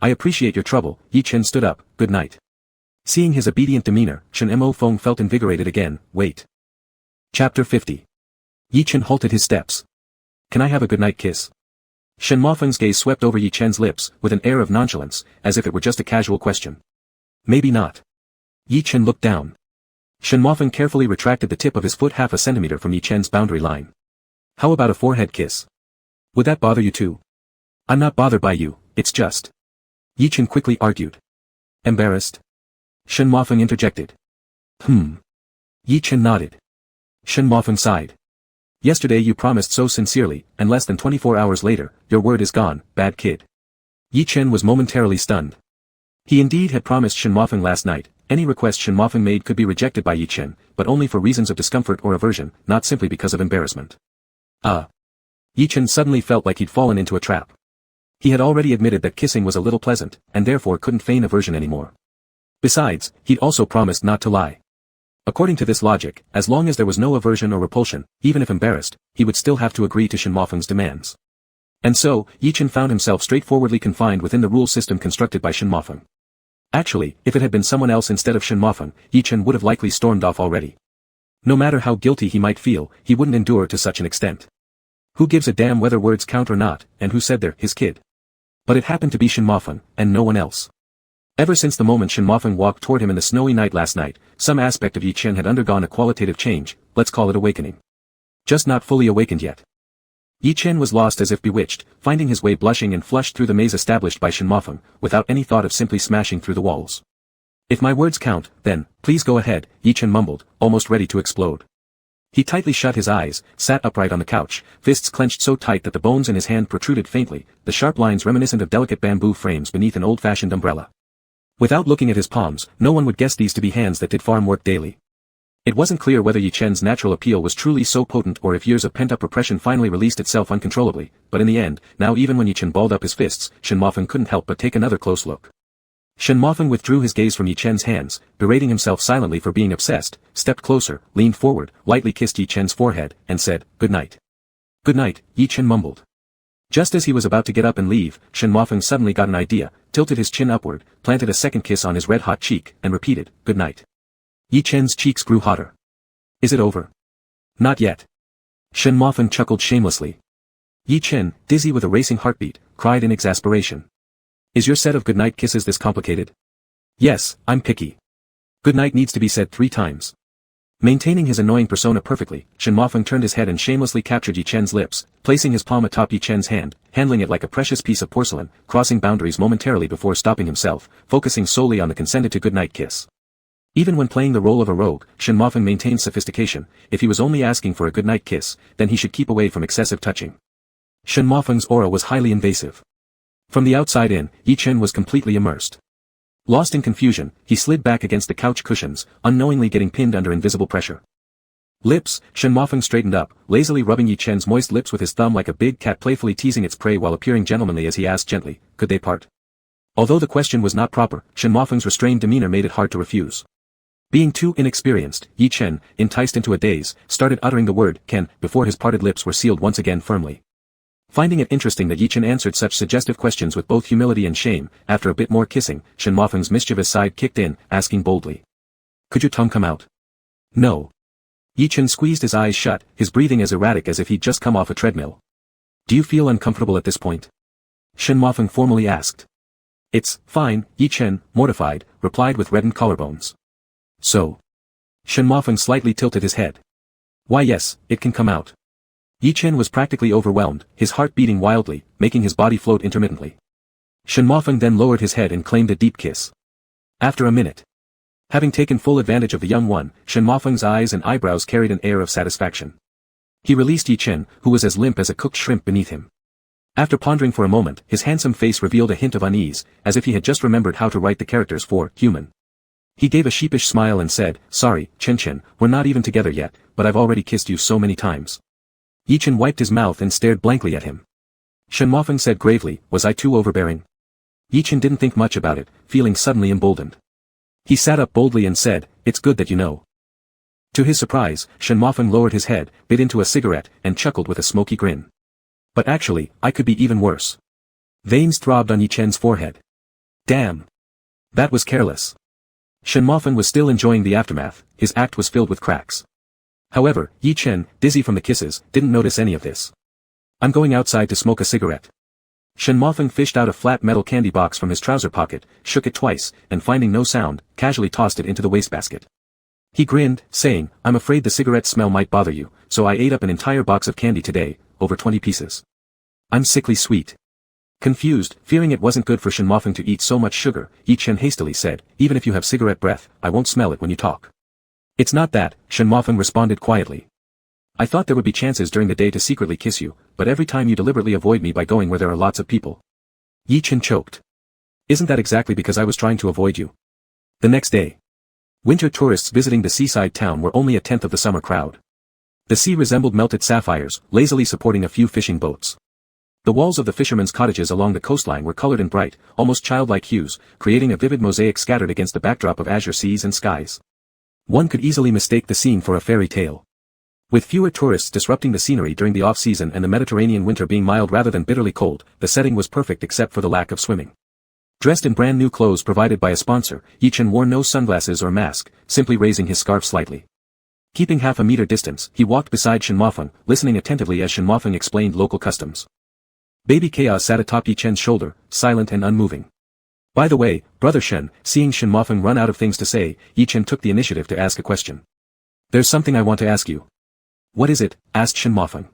I appreciate your trouble." Yi Chen stood up, "Good night." Seeing his obedient demeanor, Shen Mo Feng felt invigorated again. Wait. Chapter 50. Yi Chen halted his steps. "Can I have a good-night kiss?" Shen Mo Feng's gaze swept over Yi Chen's lips, with an air of nonchalance, as if it were just a casual question. "Maybe not." Yi Chen looked down. Shen Mofeng carefully retracted the tip of his foot half a centimeter from Yi Chen's boundary line. How about a forehead kiss? Would that bother you too? I'm not bothered by you, it's just. Yi Chen quickly argued. Embarrassed? Shen Mofeng interjected. Yi Chen nodded. Shen Mofeng sighed. Yesterday you promised so sincerely, and less than 24 hours later, your word is gone, bad kid. Yi Chen was momentarily stunned. He indeed had promised Shen Mofeng last night. Any request Shen Mofeng made could be rejected by Yi Chen, but only for reasons of discomfort or aversion, not simply because of embarrassment. Yi Chen suddenly felt like he'd fallen into a trap. He had already admitted that kissing was a little pleasant, and therefore couldn't feign aversion anymore. Besides, he'd also promised not to lie. According to this logic, as long as there was no aversion or repulsion, even if embarrassed, he would still have to agree to Shen Mofeng's demands. And so, Yi Chen found himself straightforwardly confined within the rule system constructed by Shen Mofeng. Actually, if it had been someone else instead of Shen Mofeng, Yi Chen would have likely stormed off already. No matter how guilty he might feel, he wouldn't endure to such an extent. Who gives a damn whether words count or not, and who said they're his kid? But it happened to be Shen Mofeng, and no one else. Ever since the moment Shen Mofeng walked toward him in the snowy night last night, some aspect of Yi Chen had undergone a qualitative change, let's call it awakening. Just not fully awakened yet. Yi Chen was lost as if bewitched, finding his way blushing and flushed through the maze established by Shen Mofeng, without any thought of simply smashing through the walls. If my words count, then, please go ahead, Yi Chen mumbled, almost ready to explode. He tightly shut his eyes, sat upright on the couch, fists clenched so tight that the bones in his hand protruded faintly, the sharp lines reminiscent of delicate bamboo frames beneath an old-fashioned umbrella. Without looking at his palms, no one would guess these to be hands that did farm work daily. It wasn't clear whether Yi Chen's natural appeal was truly so potent or if years of pent-up repression finally released itself uncontrollably, but in the end, now even when Yi Chen balled up his fists, Shen Mofeng couldn't help but take another close look. Shen Mofeng withdrew his gaze from Yi Chen's hands, berating himself silently for being obsessed, stepped closer, leaned forward, lightly kissed Yi Chen's forehead, and said, "Good night." "Good night," Yi Chen mumbled. Just as he was about to get up and leave, Shen Mofeng suddenly got an idea, tilted his chin upward, planted a second kiss on his red-hot cheek, and repeated, "Good night." Yi Chen's cheeks grew hotter. "Is it over?" "Not yet." Shen Mofeng chuckled shamelessly. Yi Chen, dizzy with a racing heartbeat, cried in exasperation. "Is your set of goodnight kisses this complicated?" "Yes, I'm picky. Goodnight needs to be said 3 times. Maintaining his annoying persona perfectly, Shen Mofeng turned his head and shamelessly captured Yi Chen's lips, placing his palm atop Yi Chen's hand, handling it like a precious piece of porcelain, crossing boundaries momentarily before stopping himself, focusing solely on the consented to goodnight kiss. Even when playing the role of a rogue, Shen Mofeng maintained sophistication. If he was only asking for a goodnight kiss, then he should keep away from excessive touching. Shen Mofeng's aura was highly invasive. From the outside in, Yi Chen was completely immersed. Lost in confusion, he slid back against the couch cushions, unknowingly getting pinned under invisible pressure. Lips, Shen Mofeng straightened up, lazily rubbing Yi Chen's moist lips with his thumb like a big cat playfully teasing its prey while appearing gentlemanly as he asked gently, could they part? Although the question was not proper, Shen Mofeng's restrained demeanor made it hard to refuse. Being too inexperienced, Yi Chen, enticed into a daze, started uttering the word, "can," before his parted lips were sealed once again firmly. Finding it interesting that Yi Chen answered such suggestive questions with both humility and shame, after a bit more kissing, Shen Mofeng's mischievous side kicked in, asking boldly. "Could your tongue come out?" "No." Yi Chen squeezed his eyes shut, his breathing as erratic as if he'd just come off a treadmill. "Do you feel uncomfortable at this point?" Shen Mofeng formally asked. "It's fine," Yi Chen, mortified, replied with reddened collarbones. "So?" Shen Mofeng slightly tilted his head. "Why yes, it can come out." Yi Chen was practically overwhelmed, his heart beating wildly, making his body float intermittently. Shen Mofeng then lowered his head and claimed a deep kiss. After a minute. Having taken full advantage of the young one, Shen Mofeng's eyes and eyebrows carried an air of satisfaction. He released Yi Chen, who was as limp as a cooked shrimp beneath him. After pondering for a moment, his handsome face revealed a hint of unease, as if he had just remembered how to write the characters for human. He gave a sheepish smile and said, "Sorry, Chen, we're not even together yet, but I've already kissed you so many times." Yi Chen wiped his mouth and stared blankly at him. Shen Mofeng said gravely, "Was I too overbearing?" Yi Chen didn't think much about it, feeling suddenly emboldened. He sat up boldly and said, "It's good that you know." To his surprise, Shen Mofeng lowered his head, bit into a cigarette, and chuckled with a smoky grin. "But actually, I could be even worse." Veins throbbed on Yi Chen's forehead. "Damn. That was careless." Shen Mofeng was still enjoying the aftermath, his act was filled with cracks. However, Yi Chen, dizzy from the kisses, didn't notice any of this. "I'm going outside to smoke a cigarette." Shen Mofeng fished out a flat metal candy box from his trouser pocket, shook it twice, and finding no sound, casually tossed it into the wastebasket. He grinned, saying, I'm afraid the cigarette smell might bother you, so I ate up an entire box of candy today, over 20 pieces. I'm sickly sweet. Confused, fearing it wasn't good for Shenmofeng to eat so much sugar, Yi Chen hastily said, even if you have cigarette breath, I won't smell it when you talk. It's not that, Shenmofeng responded quietly. I thought there would be chances during the day to secretly kiss you, but every time you deliberately avoid me by going where there are lots of people. Yi Chen choked. Isn't that exactly because I was trying to avoid you? The next day. Winter tourists visiting the seaside town were only a tenth of the summer crowd. The sea resembled melted sapphires, lazily supporting a few fishing boats. The walls of the fishermen's cottages along the coastline were colored in bright, almost childlike hues, creating a vivid mosaic scattered against the backdrop of azure seas and skies. One could easily mistake the scene for a fairy tale. With fewer tourists disrupting the scenery during the off-season and the Mediterranean winter being mild rather than bitterly cold, the setting was perfect except for the lack of swimming. Dressed in brand new clothes provided by a sponsor, Yi Chen wore no sunglasses or mask, simply raising his scarf slightly. Keeping half a meter distance, he walked beside Shenmofeng, listening attentively as Shenmofeng explained local customs. Baby Chaos sat atop Yi Chen's shoulder, silent and unmoving. By the way, Brother Shen, seeing Shenmofeng run out of things to say, Yi Chen took the initiative to ask a question. There's something I want to ask you. What is it? Asked Shenmofeng.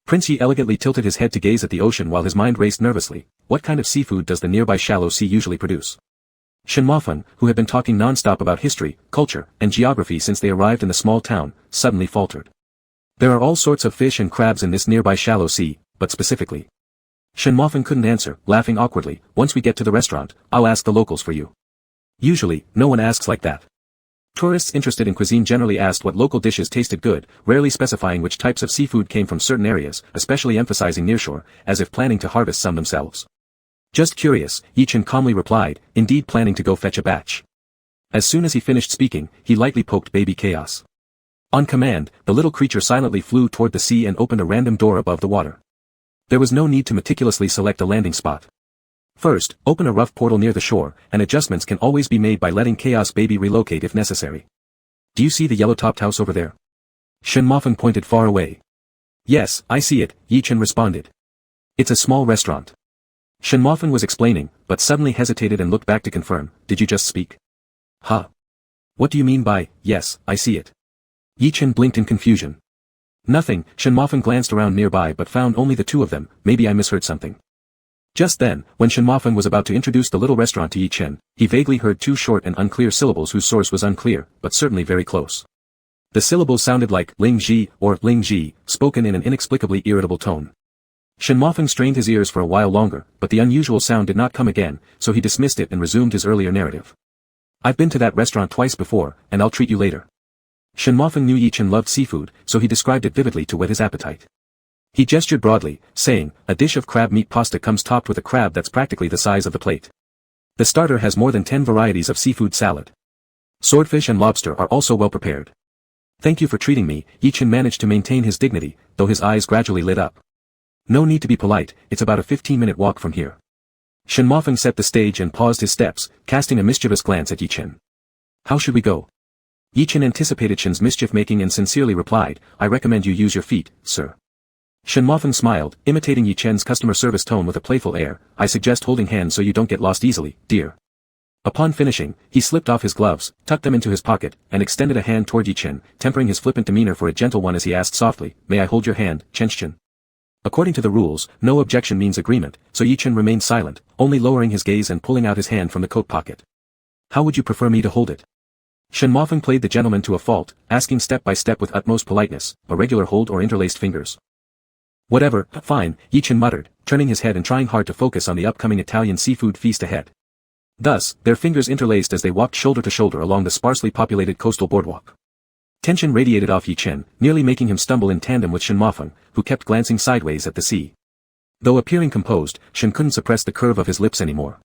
Prince Yi elegantly tilted his head to gaze at the ocean while his mind raced nervously. What kind of seafood does the nearby shallow sea usually produce? Shenmofeng, who had been talking non-stop about history, culture, and geography since they arrived in the small town, suddenly faltered. There are all sorts of fish and crabs in this nearby shallow sea, but specifically. Shenmofeng couldn't answer, laughing awkwardly. Once we get to the restaurant, I'll ask the locals for you. Usually, no one asks like that. Tourists interested in cuisine generally asked what local dishes tasted good, rarely specifying which types of seafood came from certain areas, especially emphasizing nearshore, as if planning to harvest some themselves. Just curious, Yi Chen calmly replied, indeed planning to go fetch a batch. As soon as he finished speaking, he lightly poked Baby Chaos. On command, the little creature silently flew toward the sea and opened a random door above the water. There was no need to meticulously select a landing spot. First, open a rough portal near the shore, and adjustments can always be made by letting Chaos Baby relocate if necessary. Do you see the yellow-topped house over there? Shenmofeng pointed far away. Yes, I see it, Yi Chen responded. It's a small restaurant. Shenmofeng was explaining, but suddenly hesitated and looked back to confirm. Did you just speak? Huh? What do you mean by, yes, I see it? Yi Chen blinked in confusion. Nothing. Shenmofeng glanced around nearby but found only the two of them. Maybe I misheard something. Just then, when Shenmofeng was about to introduce the little restaurant to Yi Chen, he vaguely heard two short and unclear syllables whose source was unclear, but certainly very close. The syllables sounded like Ling Ji or Ling Ji, spoken in an inexplicably irritable tone. Shenmofeng strained his ears for a while longer, but the unusual sound did not come again, so he dismissed it and resumed his earlier narrative. I've been to that restaurant twice before, and I'll treat you later. Shenmofeng knew Yi Chen loved seafood, so he described it vividly to whet his appetite. He gestured broadly, saying, a dish of crab meat pasta comes topped with a crab that's practically the size of the plate. The starter has more than 10 varieties of seafood salad. Swordfish and lobster are also well prepared. Thank you for treating me. Yi Chen managed to maintain his dignity, though his eyes gradually lit up. No need to be polite, it's about a 15-minute walk from here. Shenmofeng set the stage and paused his steps, casting a mischievous glance at Yi Chen. How should we go? Yi Chen anticipated Chen's mischief-making and sincerely replied, I recommend you use your feet, sir. Shenmofeng smiled, imitating Yi Chen's customer service tone with a playful air. I suggest holding hands so you don't get lost easily, dear. Upon finishing, he slipped off his gloves, tucked them into his pocket, and extended a hand toward Yi Chen, tempering his flippant demeanor for a gentle one as he asked softly, may I hold your hand, Chen? According to the rules, no objection means agreement, so Yi Chen remained silent, only lowering his gaze and pulling out his hand from the coat pocket. How would you prefer me to hold it? Shenmofeng played the gentleman to a fault, asking step by step with utmost politeness, a regular hold or interlaced fingers. Whatever, fine, Yi Chen muttered, turning his head and trying hard to focus on the upcoming Italian seafood feast ahead. Thus, their fingers interlaced as they walked shoulder to shoulder along the sparsely populated coastal boardwalk. Tension radiated off Yi Chen, nearly making him stumble in tandem with Shenmofeng, who kept glancing sideways at the sea. Though appearing composed, Shen couldn't suppress the curve of his lips anymore.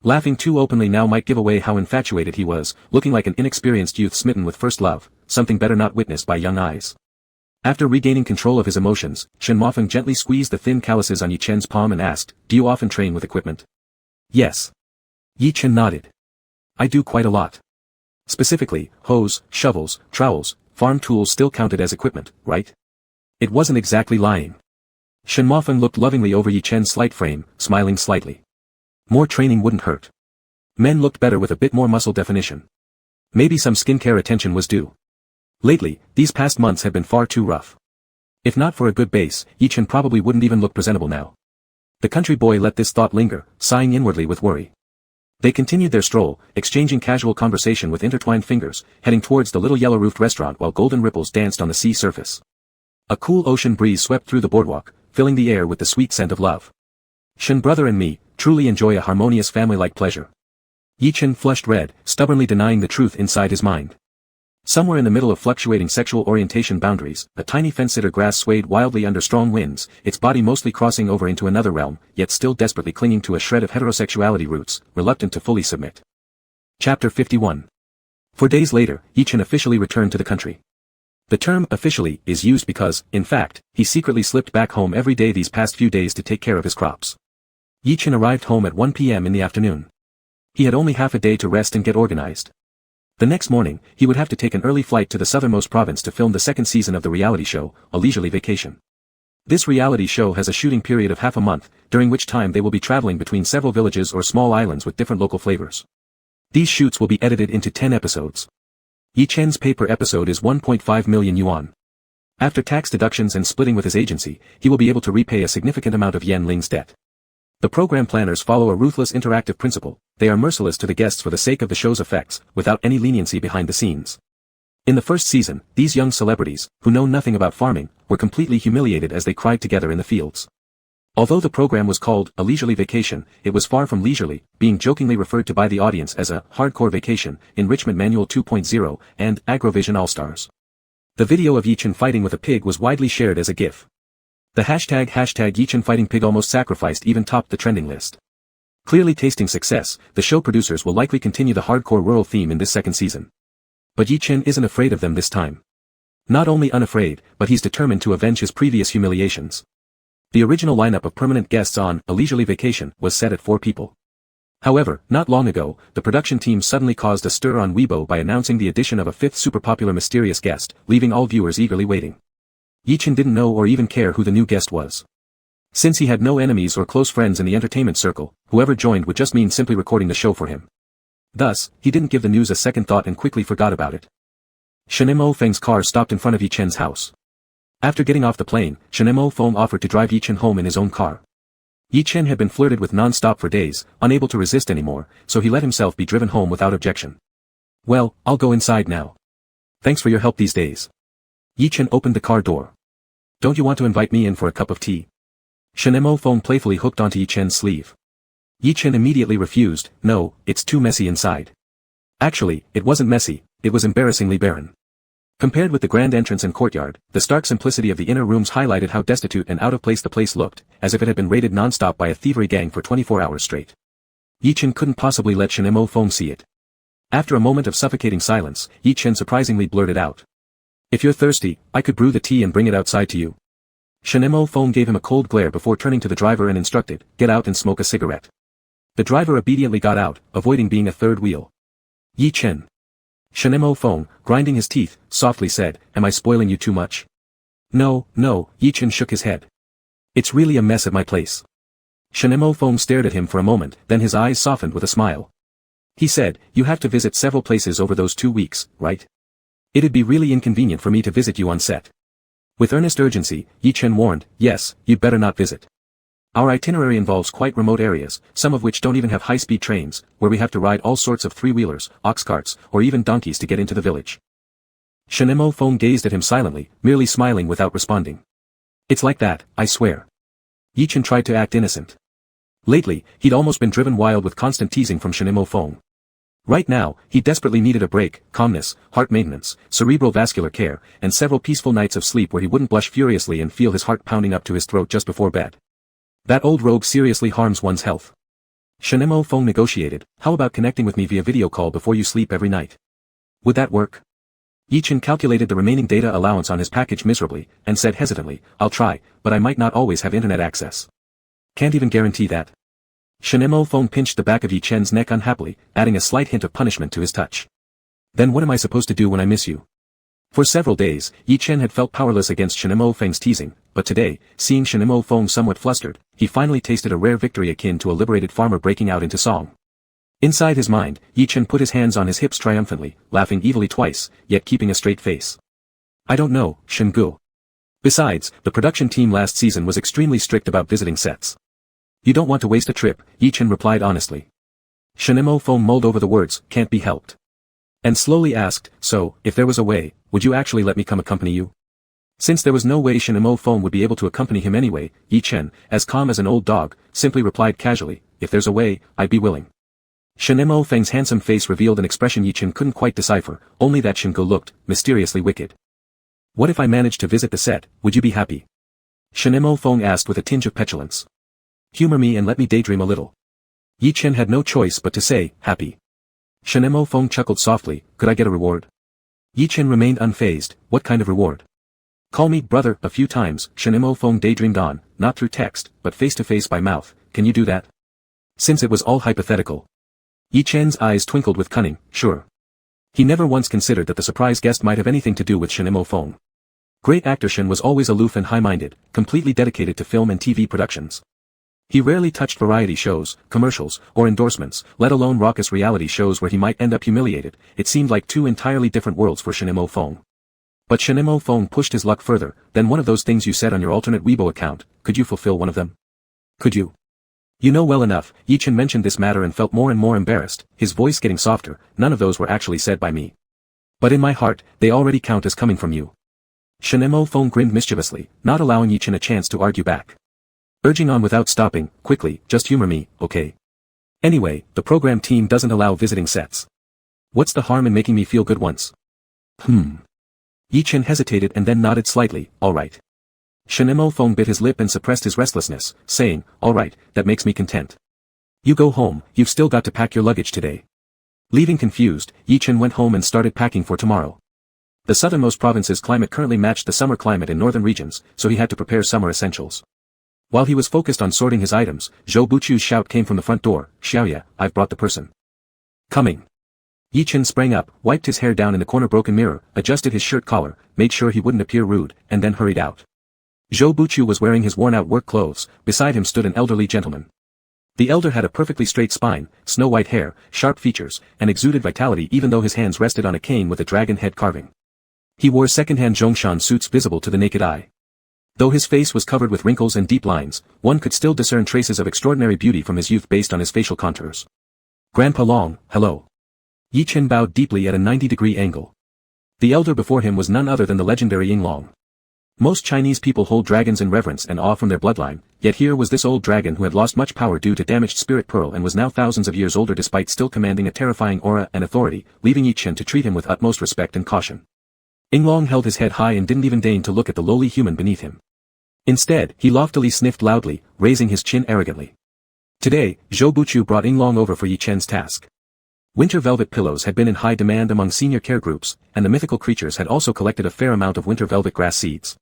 Laughing too openly now might give away how infatuated he was, looking like an inexperienced youth smitten with first love, something better not witnessed by young eyes. After regaining control of his emotions, Shenmofeng gently squeezed the thin calluses on Yi Chen's palm and asked, do you often train with equipment? Yes. Yi Chen nodded. I do quite a lot. Specifically, hoes, shovels, trowels, farm tools still counted as equipment, right? It wasn't exactly lying. Shenmofeng looked lovingly over Yi Chen's slight frame, smiling slightly. More training wouldn't hurt. Men looked better with a bit more muscle definition. Maybe some skincare attention was due. Lately, these past months had been far too rough. If not for a good base, Yichen probably wouldn't even look presentable now. The country boy let this thought linger, sighing inwardly with worry. They continued their stroll, exchanging casual conversation with intertwined fingers, heading towards the little yellow-roofed restaurant while golden ripples danced on the sea surface. A cool ocean breeze swept through the boardwalk, filling the air with the sweet scent of love. Shen brother and me truly enjoy a harmonious family-like pleasure. Yichen flushed red, stubbornly denying the truth inside his mind. Somewhere in the middle of fluctuating sexual orientation boundaries, a tiny fence-sitter grass swayed wildly under strong winds, its body mostly crossing over into another realm, yet still desperately clinging to a shred of heterosexuality roots, reluctant to fully submit. Chapter 51. 4 days later, Yichen officially returned to the country. The term officially is used because, in fact, he secretly slipped back home every day these past few days to take care of his crops. Yichen arrived home at 1 p.m. in the afternoon. He had only half a day to rest and get organized. The next morning, he would have to take an early flight to the southernmost province to film the second season of the reality show, A Leisurely Vacation. This reality show has a shooting period of half a month, during which time they will be traveling between several villages or small islands with different local flavors. These shoots will be edited into 10 episodes. Yichen's pay per episode is 1.5 million yuan. After tax deductions and splitting with his agency, he will be able to repay a significant amount of Yan Ling's debt. The program planners follow a ruthless interactive principle. They are merciless to the guests for the sake of the show's effects, without any leniency behind the scenes. In the first season, these young celebrities, who know nothing about farming, were completely humiliated as they cried together in the fields. Although the program was called A Leisurely Vacation, it was far from leisurely, being jokingly referred to by the audience as a hardcore vacation, Enrichment Manual 2.0, and Agrovision All-Stars. The video of Yichen fighting with a pig was widely shared as a GIF. The hashtag Yichen fighting pig almost sacrificed even topped the trending list. Clearly tasting success, the show producers will likely continue the hardcore rural theme in this second season. But Yichen isn't afraid of them this time. Not only unafraid, but he's determined to avenge his previous humiliations. The original lineup of permanent guests on A Leisurely Vacation was set at 4 people. However, not long ago, the production team suddenly caused a stir on Weibo by announcing the addition of a 5th super popular mysterious guest, leaving all viewers eagerly waiting. Yichen didn't know or even care who the new guest was. Since he had no enemies or close friends in the entertainment circle, whoever joined would just mean simply recording the show for him. Thus, he didn't give the news a second thought and quickly forgot about it. Shenemo Feng's car stopped in front of Yichen's house. After getting off the plane, Shenemo Feng offered to drive Yichen home in his own car. Yichen had been flirted with non-stop for days, unable to resist anymore, so he let himself be driven home without objection. Well, I'll go inside now. Thanks for your help these days. Yichen opened the car door. Don't you want to invite me in for a cup of tea? Shenemo Feng playfully hooked onto Yichen's sleeve. Yichen immediately refused. No, it's too messy inside. Actually, it wasn't messy, it was embarrassingly barren. Compared with the grand entrance and courtyard, the stark simplicity of the inner rooms highlighted how destitute and out of place the place looked, as if it had been raided non-stop by a thievery gang for 24 hours straight. Yichen couldn't possibly let Shenemo Feng see it. After a moment of suffocating silence, Yichen surprisingly blurted out. If you're thirsty, I could brew the tea and bring it outside to you. Shenemo Feng gave him a cold glare before turning to the driver and instructed, get out and smoke a cigarette. The driver obediently got out, avoiding being a third wheel. Yichen. Shenemo Feng, grinding his teeth, softly said, am I spoiling you too much? No, Yichen shook his head. It's really a mess at my place. Shenemo Feng stared at him for a moment, then his eyes softened with a smile. He said, you have to visit several places over those 2 weeks, right? It'd be really inconvenient for me to visit you on set. With earnest urgency, Yichen warned, yes, you'd better not visit. Our itinerary involves quite remote areas, some of which don't even have high-speed trains, where we have to ride all sorts of three-wheelers, ox carts, or even donkeys to get into the village. Shenemo Feng gazed at him silently, merely smiling without responding. It's like that, I swear. Yichen tried to act innocent. Lately, he'd almost been driven wild with constant teasing from Shenemo Feng. Right now, he desperately needed a break, calmness, heart maintenance, cerebral vascular care, and several peaceful nights of sleep where he wouldn't blush furiously and feel his heart pounding up to his throat just before bed. That old rogue seriously harms one's health. Shenemo Feng negotiated, how about connecting with me via video call before you sleep every night? Would that work? Yichen calculated the remaining data allowance on his package miserably, and said hesitantly, I'll try, but I might not always have internet access. Can't even guarantee that. Shenemo Feng pinched the back of Yichen's neck unhappily, adding a slight hint of punishment to his touch. Then what am I supposed to do when I miss you? For several days, Yichen had felt powerless against Shenemo Feng's teasing, but today, seeing Shenemo Feng somewhat flustered, he finally tasted a rare victory akin to a liberated farmer breaking out into song. Inside his mind, Yi Chen put his hands on his hips triumphantly, laughing evilly twice, yet keeping a straight face. I don't know, Shen Gu. Besides, the production team last season was extremely strict about visiting sets. You don't want to waste a trip, Yi Chen replied honestly. Shenemo Feng mulled over the words, can't be helped. And slowly asked, so, if there was a way, would you actually let me come accompany you? Since there was no way Shenemo Feng would be able to accompany him anyway, Yi Chen, as calm as an old dog, simply replied casually, if there's a way, I'd be willing. Shenemo Feng's handsome face revealed an expression Yi Chen couldn't quite decipher, only that Shen Gu looked, mysteriously wicked. What if I managed to visit the set, would you be happy? Shenemo Feng asked with a tinge of petulance. Humor me and let me daydream a little. Yi Chen had no choice but to say, happy. Shenemo Feng chuckled softly, could I get a reward? Yi Chen remained unfazed, what kind of reward? Call me brother a few times, Shenemo Feng daydreamed on, not through text, but face to face by mouth, can you do that? Since it was all hypothetical. Yi Chen's eyes twinkled with cunning, sure. He never once considered that the surprise guest might have anything to do with Shenemo Feng. Great actor Shen was always aloof and high-minded, completely dedicated to film and TV productions. He rarely touched variety shows, commercials, or endorsements, let alone raucous reality shows where he might end up humiliated. It seemed like two entirely different worlds for Shenemo Feng. But Shenemo Feng pushed his luck further, then one of those things you said on your alternate Weibo account, could you fulfill one of them? Could you? You know well enough, Yi Chen mentioned this matter and felt more and more embarrassed, his voice getting softer, none of those were actually said by me. But in my heart, they already count as coming from you. Shenemo Feng grinned mischievously, not allowing Yi Chen a chance to argue back. Urging on without stopping, quickly, just humor me, okay? Anyway, the program team doesn't allow visiting sets. What's the harm in making me feel good once? Yi Chen hesitated and then nodded slightly, alright. Shenemo Feng bit his lip and suppressed his restlessness, saying, alright, that makes me content. You go home, you've still got to pack your luggage today. Leaving confused, Yi Chen went home and started packing for tomorrow. The southernmost province's climate currently matched the summer climate in northern regions, so he had to prepare summer essentials. While he was focused on sorting his items, Zhou Buchu's shout came from the front door, Xiaoya, I've brought the person. Coming. Yi Chen sprang up, wiped his hair down in the corner broken mirror, adjusted his shirt collar, made sure he wouldn't appear rude, and then hurried out. Zhou Buchu was wearing his worn-out work clothes, beside him stood an elderly gentleman. The elder had a perfectly straight spine, snow-white hair, sharp features, and exuded vitality even though his hands rested on a cane with a dragon head carving. He wore second-hand Zhongshan suits visible to the naked eye. Though his face was covered with wrinkles and deep lines, one could still discern traces of extraordinary beauty from his youth based on his facial contours. Grandpa Long, hello. Yi Chen bowed deeply at a 90-degree angle. The elder before him was none other than the legendary Ying Long. Most Chinese people hold dragons in reverence and awe from their bloodline, yet here was this old dragon who had lost much power due to damaged spirit pearl and was now thousands of years older despite still commanding a terrifying aura and authority, leaving Yi Chen to treat him with utmost respect and caution. Ying Long held his head high and didn't even deign to look at the lowly human beneath him. Instead, he loftily sniffed loudly, raising his chin arrogantly. Today, Zhou Buchu brought Ying Long over for Yi Chen's task. Winter velvet pillows had been in high demand among senior care groups, and the mythical creatures had also collected a fair amount of winter velvet grass seeds.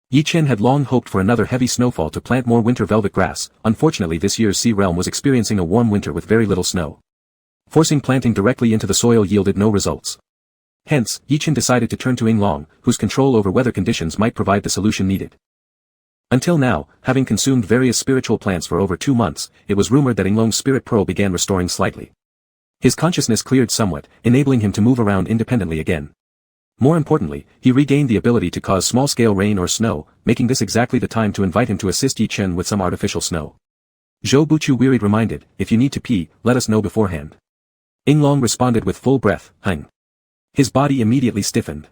Yi Chen had long hoped for another heavy snowfall to plant more winter velvet grass. Unfortunately this year's sea realm was experiencing a warm winter with very little snow. Forcing planting directly into the soil yielded no results. Hence, Yi Chen decided to turn to Ying Long, whose control over weather conditions might provide the solution needed. Until now, having consumed various spiritual plants for over 2 months, it was rumored that Ying Long's spirit pearl began restoring slightly. His consciousness cleared somewhat, enabling him to move around independently again. More importantly, he regained the ability to cause small-scale rain or snow, making this exactly the time to invite him to assist Yi Chen with some artificial snow. Zhou Buchu wearied reminded, if you need to pee, let us know beforehand. Ying Long responded with full breath, hang. His body immediately stiffened.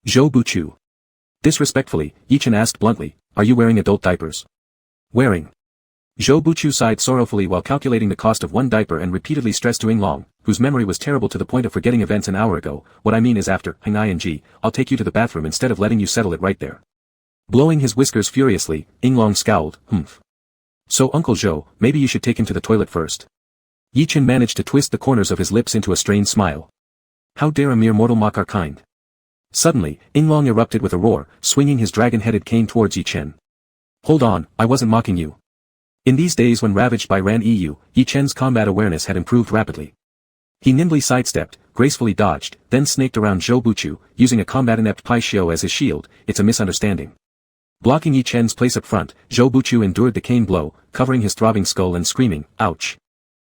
Zhou Buchu. Disrespectfully, Yi Chen asked bluntly, are you wearing adult diapers? Wearing. Zhou Buchu sighed sorrowfully while calculating the cost of one diaper and repeatedly stressed to Ying Long, whose memory was terrible to the point of forgetting events an hour ago, what I mean is after, I'll take you to the bathroom instead of letting you settle it right there. Blowing his whiskers furiously, Ying Long scowled, humph. So Uncle Zhou, maybe you should take him to the toilet first. Yi Chen managed to twist the corners of his lips into a strained smile. How dare a mere mortal mock our kind? Suddenly, Ying Long erupted with a roar, swinging his dragon-headed cane towards Yi Chen. Hold on, I wasn't mocking you. In these days when ravaged by Ran Yu, Yi Chen's combat awareness had improved rapidly. He nimbly sidestepped, gracefully dodged, then snaked around Zhou Buchu, using a combat-inept Pai Xiao as his shield. It's a misunderstanding. Blocking Yi Chen's place up front, Zhou Buchu endured the cane blow, covering his throbbing skull and screaming, ouch.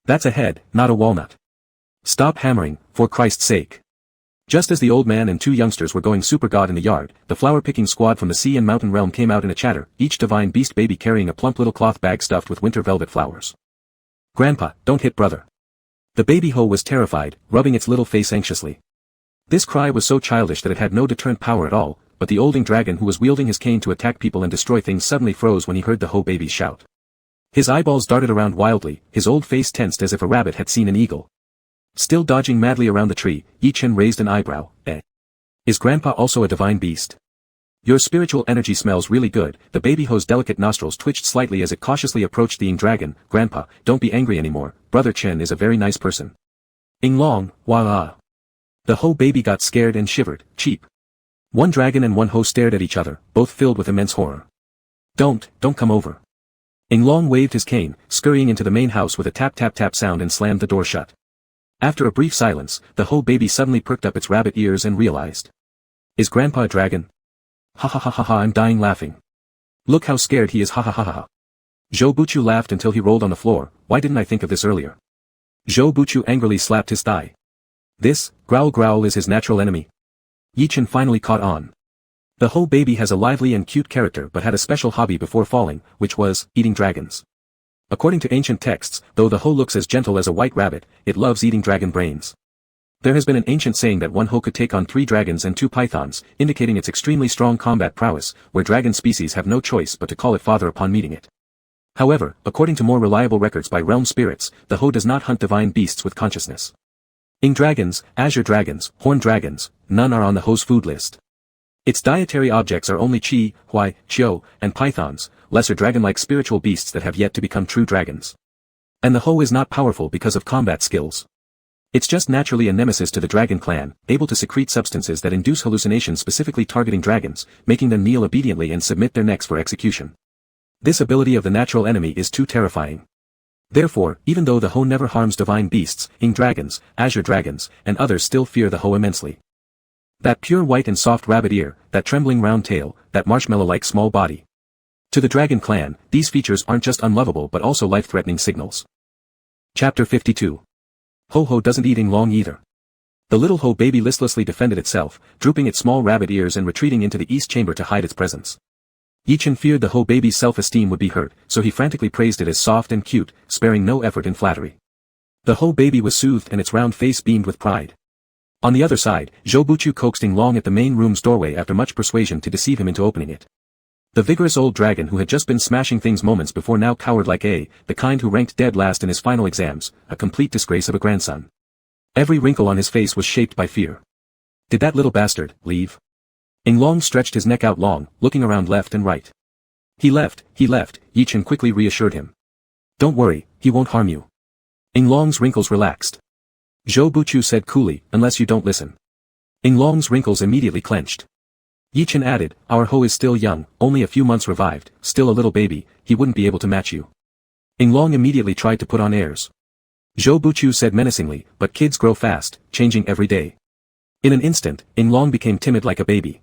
That's a head, not a walnut. Stop hammering, for Christ's sake. Just as the old man and two youngsters were going super god in the yard, the flower-picking squad from the sea and mountain realm came out in a chatter, each divine beast baby carrying a plump little cloth bag stuffed with winter velvet flowers. Grandpa, don't hit brother. The baby hoe was terrified, rubbing its little face anxiously. This cry was so childish that it had no deterrent power at all, but the olding dragon who was wielding his cane to attack people and destroy things suddenly froze when he heard the hoe baby's shout. His eyeballs darted around wildly, his old face tensed as if a rabbit had seen an eagle. Still dodging madly around the tree, Yi-Chen raised an eyebrow. Is Grandpa also a divine beast? Your spiritual energy smells really good. The baby hoe's delicate nostrils twitched slightly as it cautiously approached the Ing dragon. Grandpa, don't be angry anymore, Brother Chen is a very nice person. Ing Long, voila. The hoe baby got scared and shivered. Cheap. One dragon and one hoe stared at each other, both filled with immense horror. Don't come over. Ing Long waved his cane, scurrying into the main house with a tap-tap-tap sound and slammed the door shut. After a brief silence, the hoe baby suddenly perked up its rabbit ears and realized. Is Grandpa a dragon? Ha ha ha ha ha, I'm dying laughing. Look how scared he is, ha ha ha ha ha. Zhou Buchu laughed until he rolled on the floor. Why didn't I think of this earlier? Zhou Buchu angrily slapped his thigh. This, growl is his natural enemy. Yi-Chen finally caught on. The hoe baby has a lively and cute character but had a special hobby before falling, which was, eating dragons. According to ancient texts, though the hoe looks as gentle as a white rabbit, it loves eating dragon brains. There has been an ancient saying that one hoe could take on 3 dragons and 2 pythons, indicating its extremely strong combat prowess, where dragon species have no choice but to call it father upon meeting it. However, according to more reliable records by realm spirits, the hoe does not hunt divine beasts with consciousness. Ing dragons, azure dragons, horned dragons, none are on the hoe's food list. Its dietary objects are only chi, hui, chiu, and pythons, lesser dragon-like spiritual beasts that have yet to become true dragons. And the hoe is not powerful because of combat skills. It's just naturally a nemesis to the dragon clan, able to secrete substances that induce hallucinations specifically targeting dragons, making them kneel obediently and submit their necks for execution. This ability of the natural enemy is too terrifying. Therefore, even though the hoe never harms divine beasts, Ing dragons, azure dragons, and others still fear the hoe immensely. That pure white and soft rabbit ear, that trembling round tail, that marshmallow-like small body. To the dragon clan, these features aren't just unlovable but also life-threatening signals. Chapter 52. Ho-Ho doesn't eat Ing Long either. The little hoe baby listlessly defended itself, drooping its small rabbit ears and retreating into the east chamber to hide its presence. Yi-Chen feared the hoe baby's self-esteem would be hurt, so he frantically praised it as soft and cute, sparing no effort in flattery. The hoe baby was soothed and its round face beamed with pride. On the other side, Zhou Buchu coaxed Ing Long at the main room's doorway after much persuasion to deceive him into opening it. The vigorous old dragon who had just been smashing things moments before now cowered like the kind who ranked dead last in his final exams, a complete disgrace of a grandson. Every wrinkle on his face was shaped by fear. Did that little bastard leave? Ing Long stretched his neck out long, looking around left and right. He left, Yi-Chen quickly reassured him. Don't worry, he won't harm you. Ing Long's wrinkles relaxed. Zhou Buchu said coolly, unless you don't listen. Ing Long's wrinkles immediately clenched. Yi-Chen added, our hoe is still young, only a few months revived, still a little baby, he wouldn't be able to match you. Ing Long immediately tried to put on airs. Zhou Buchu said menacingly, but kids grow fast, changing every day. In an instant, Ing Long became timid like a baby.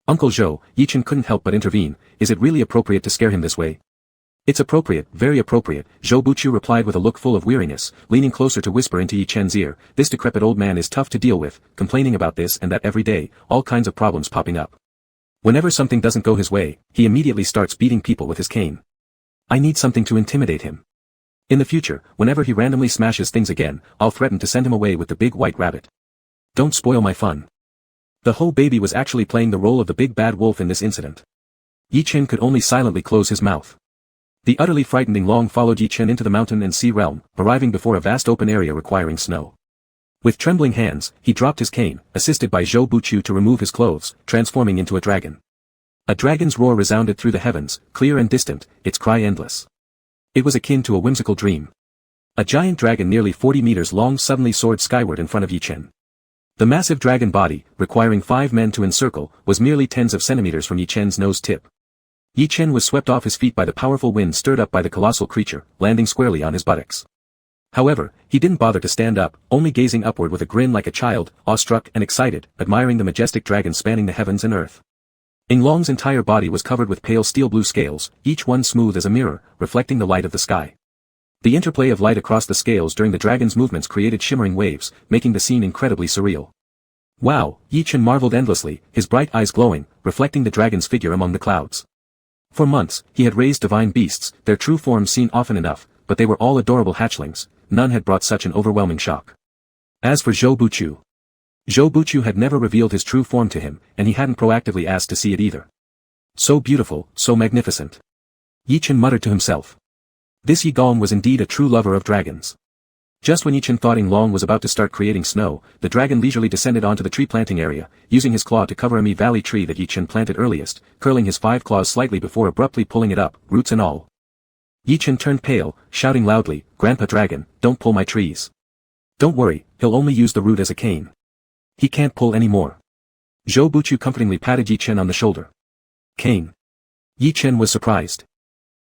Uncle Zhou, Yi-Chen couldn't help but intervene, is it really appropriate to scare him this way? It's appropriate, very appropriate, Zhou Buchu replied with a look full of weariness, leaning closer to whisper into Yi-Chen's ear, this decrepit old man is tough to deal with, complaining about this and that every day, all kinds of problems popping up. Whenever something doesn't go his way, he immediately starts beating people with his cane. I need something to intimidate him. In the future, whenever he randomly smashes things again, I'll threaten to send him away with the big white rabbit. Don't spoil my fun. The hoe baby was actually playing the role of the big bad wolf in this incident. Yi-Chen could only silently close his mouth. The utterly frightened Ing Long followed Yi-Chen into the mountain and sea realm, arriving before a vast open area requiring snow. With trembling hands, he dropped his cane, assisted by Zhou Buchu to remove his clothes, transforming into a dragon. A dragon's roar resounded through the heavens, clear and distant, its cry endless. It was akin to a whimsical dream. A giant dragon nearly 40 meters long suddenly soared skyward in front of Yi-Chen. The massive dragon body, requiring 5 men to encircle, was merely tens of centimeters from Yi-Chen's nose tip. Yi-Chen was swept off his feet by the powerful wind stirred up by the colossal creature, landing squarely on his buttocks. However, he didn't bother to stand up, only gazing upward with a grin like a child, awestruck and excited, admiring the majestic dragon spanning the heavens and earth. Ing Long's entire body was covered with pale steel blue scales, each one smooth as a mirror, reflecting the light of the sky. The interplay of light across the scales during the dragon's movements created shimmering waves, making the scene incredibly surreal. Wow, Yi Chen marveled endlessly, his bright eyes glowing, reflecting the dragon's figure among the clouds. For months, he had raised divine beasts, their true forms seen often enough, but they were all adorable hatchlings, none had brought such an overwhelming shock. As for Zhou Buchu had never revealed his true form to him, and he hadn't proactively asked to see it either. So beautiful, so magnificent. Yi Chen muttered to himself. This Yi Gong was indeed a true lover of dragons. Just when Yi Chen thought Ying Long was about to start creating snow, the dragon leisurely descended onto the tree planting area, using his claw to cover a Mi Valley tree that Yi Chen planted earliest, curling his 5 claws slightly before abruptly pulling it up, roots and all. Yi Chen turned pale, shouting loudly, "Grandpa Dragon, don't pull my trees. Don't worry, he'll only use the root as a cane. He can't pull any more." Zhou Buchu comfortingly patted Yi Chen on the shoulder. Cane. Yi Chen was surprised.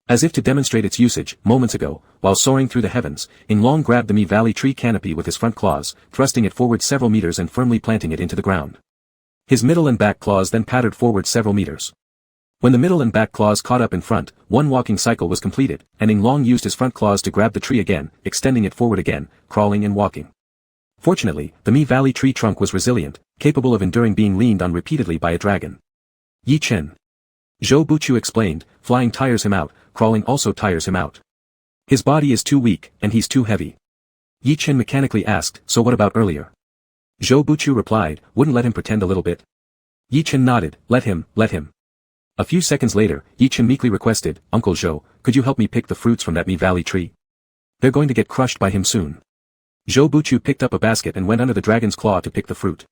As if to demonstrate its usage, moments ago, while soaring through the heavens, Ying Long grabbed the Mi Valley tree canopy with his front claws, thrusting it forward several meters and firmly planting it into the ground. His middle and back claws then pattered forward several meters. When the middle and back claws caught up in front, one walking cycle was completed, and Ying Long used his front claws to grab the tree again, extending it forward again, crawling and walking. Fortunately, the Mi Valley tree trunk was resilient, capable of enduring being leaned on repeatedly by a dragon. Yi Chen. Zhou Buchu explained, flying tires him out, crawling also tires him out. His body is too weak, and he's too heavy. Yi Chen mechanically asked, so what about earlier? Zhou Buchu replied, wouldn't let him pretend a little bit. Yi Chen nodded, let him. A few seconds later, Yi Chen meekly requested, Uncle Zhou, could you help me pick the fruits from that Mi Valley tree? They're going to get crushed by him soon. Zhou Buchu picked up a basket and went under the dragon's claw to pick the fruit.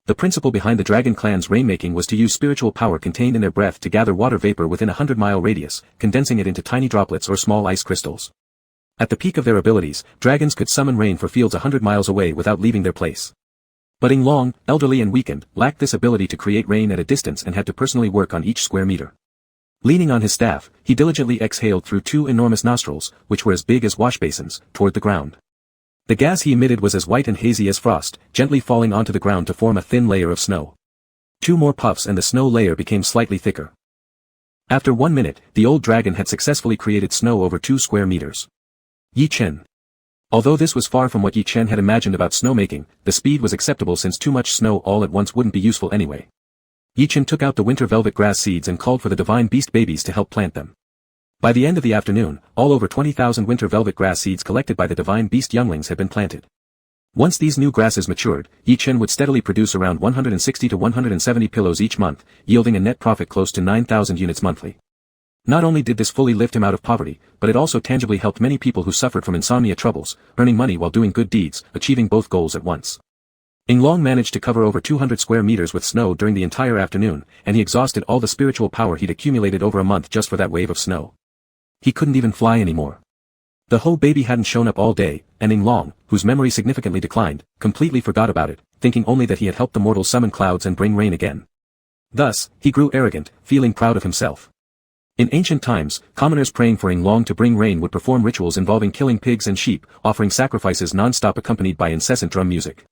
The principle behind the dragon clan's rainmaking was to use spiritual power contained in their breath to gather water vapor within a 100-mile radius, condensing it into tiny droplets or small ice crystals. At the peak of their abilities, dragons could summon rain for fields 100 miles away without leaving their place. But Ying Long, elderly and weakened, lacked this ability to create rain at a distance and had to personally work on each square meter. Leaning on his staff, he diligently exhaled through 2 enormous nostrils, which were as big as wash basins, toward the ground. The gas he emitted was as white and hazy as frost, gently falling onto the ground to form a thin layer of snow. 2 more puffs and the snow layer became slightly thicker. After 1 minute, the old dragon had successfully created snow over 2 square meters. Yi Chen. Although this was far from what Yi Chen had imagined about snowmaking, the speed was acceptable since too much snow all at once wouldn't be useful anyway. Yi Chen took out the winter velvet grass seeds and called for the divine beast babies to help plant them. By the end of the afternoon, all over 20,000 winter velvet grass seeds collected by the divine beast younglings had been planted. Once these new grasses matured, Yi Chen would steadily produce around 160 to 170 pillows each month, yielding a net profit close to 9,000 units monthly. Not only did this fully lift him out of poverty, but it also tangibly helped many people who suffered from insomnia troubles, earning money while doing good deeds, achieving both goals at once. Ying Long managed to cover over 200 square meters with snow during the entire afternoon, and he exhausted all the spiritual power he'd accumulated over a month just for that wave of snow. He couldn't even fly anymore. The Ho baby hadn't shown up all day, and Ying Long, whose memory significantly declined, completely forgot about it, thinking only that he had helped the mortals summon clouds and bring rain again. Thus, he grew arrogant, feeling proud of himself. In ancient times, commoners praying for Ying Long to bring rain would perform rituals involving killing pigs and sheep, offering sacrifices non-stop accompanied by incessant drum music.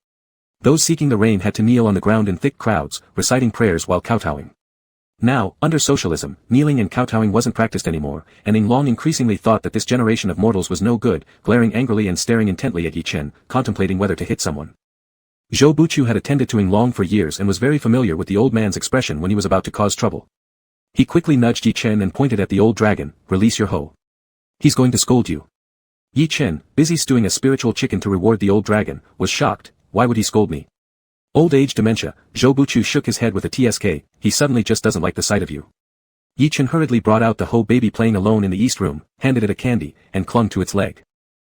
Those seeking the rain had to kneel on the ground in thick crowds, reciting prayers while kowtowing. Now, under socialism, kneeling and kowtowing wasn't practiced anymore, and Ying Long increasingly thought that this generation of mortals was no good, glaring angrily and staring intently at Yi Chen, contemplating whether to hit someone. Zhou Buchu had attended to Ying Long for years and was very familiar with the old man's expression when he was about to cause trouble. He quickly nudged Yi Chen and pointed at the old dragon, release your hoe. He's going to scold you. Yi Chen, busy stewing a spiritual chicken to reward the old dragon, was shocked, why would he scold me? Old age dementia, Zhou Buchu shook his head with a TSK, he suddenly just doesn't like the sight of you. Yi Chen hurriedly brought out the Ho baby playing alone in the east room, handed it a candy, and clung to its leg.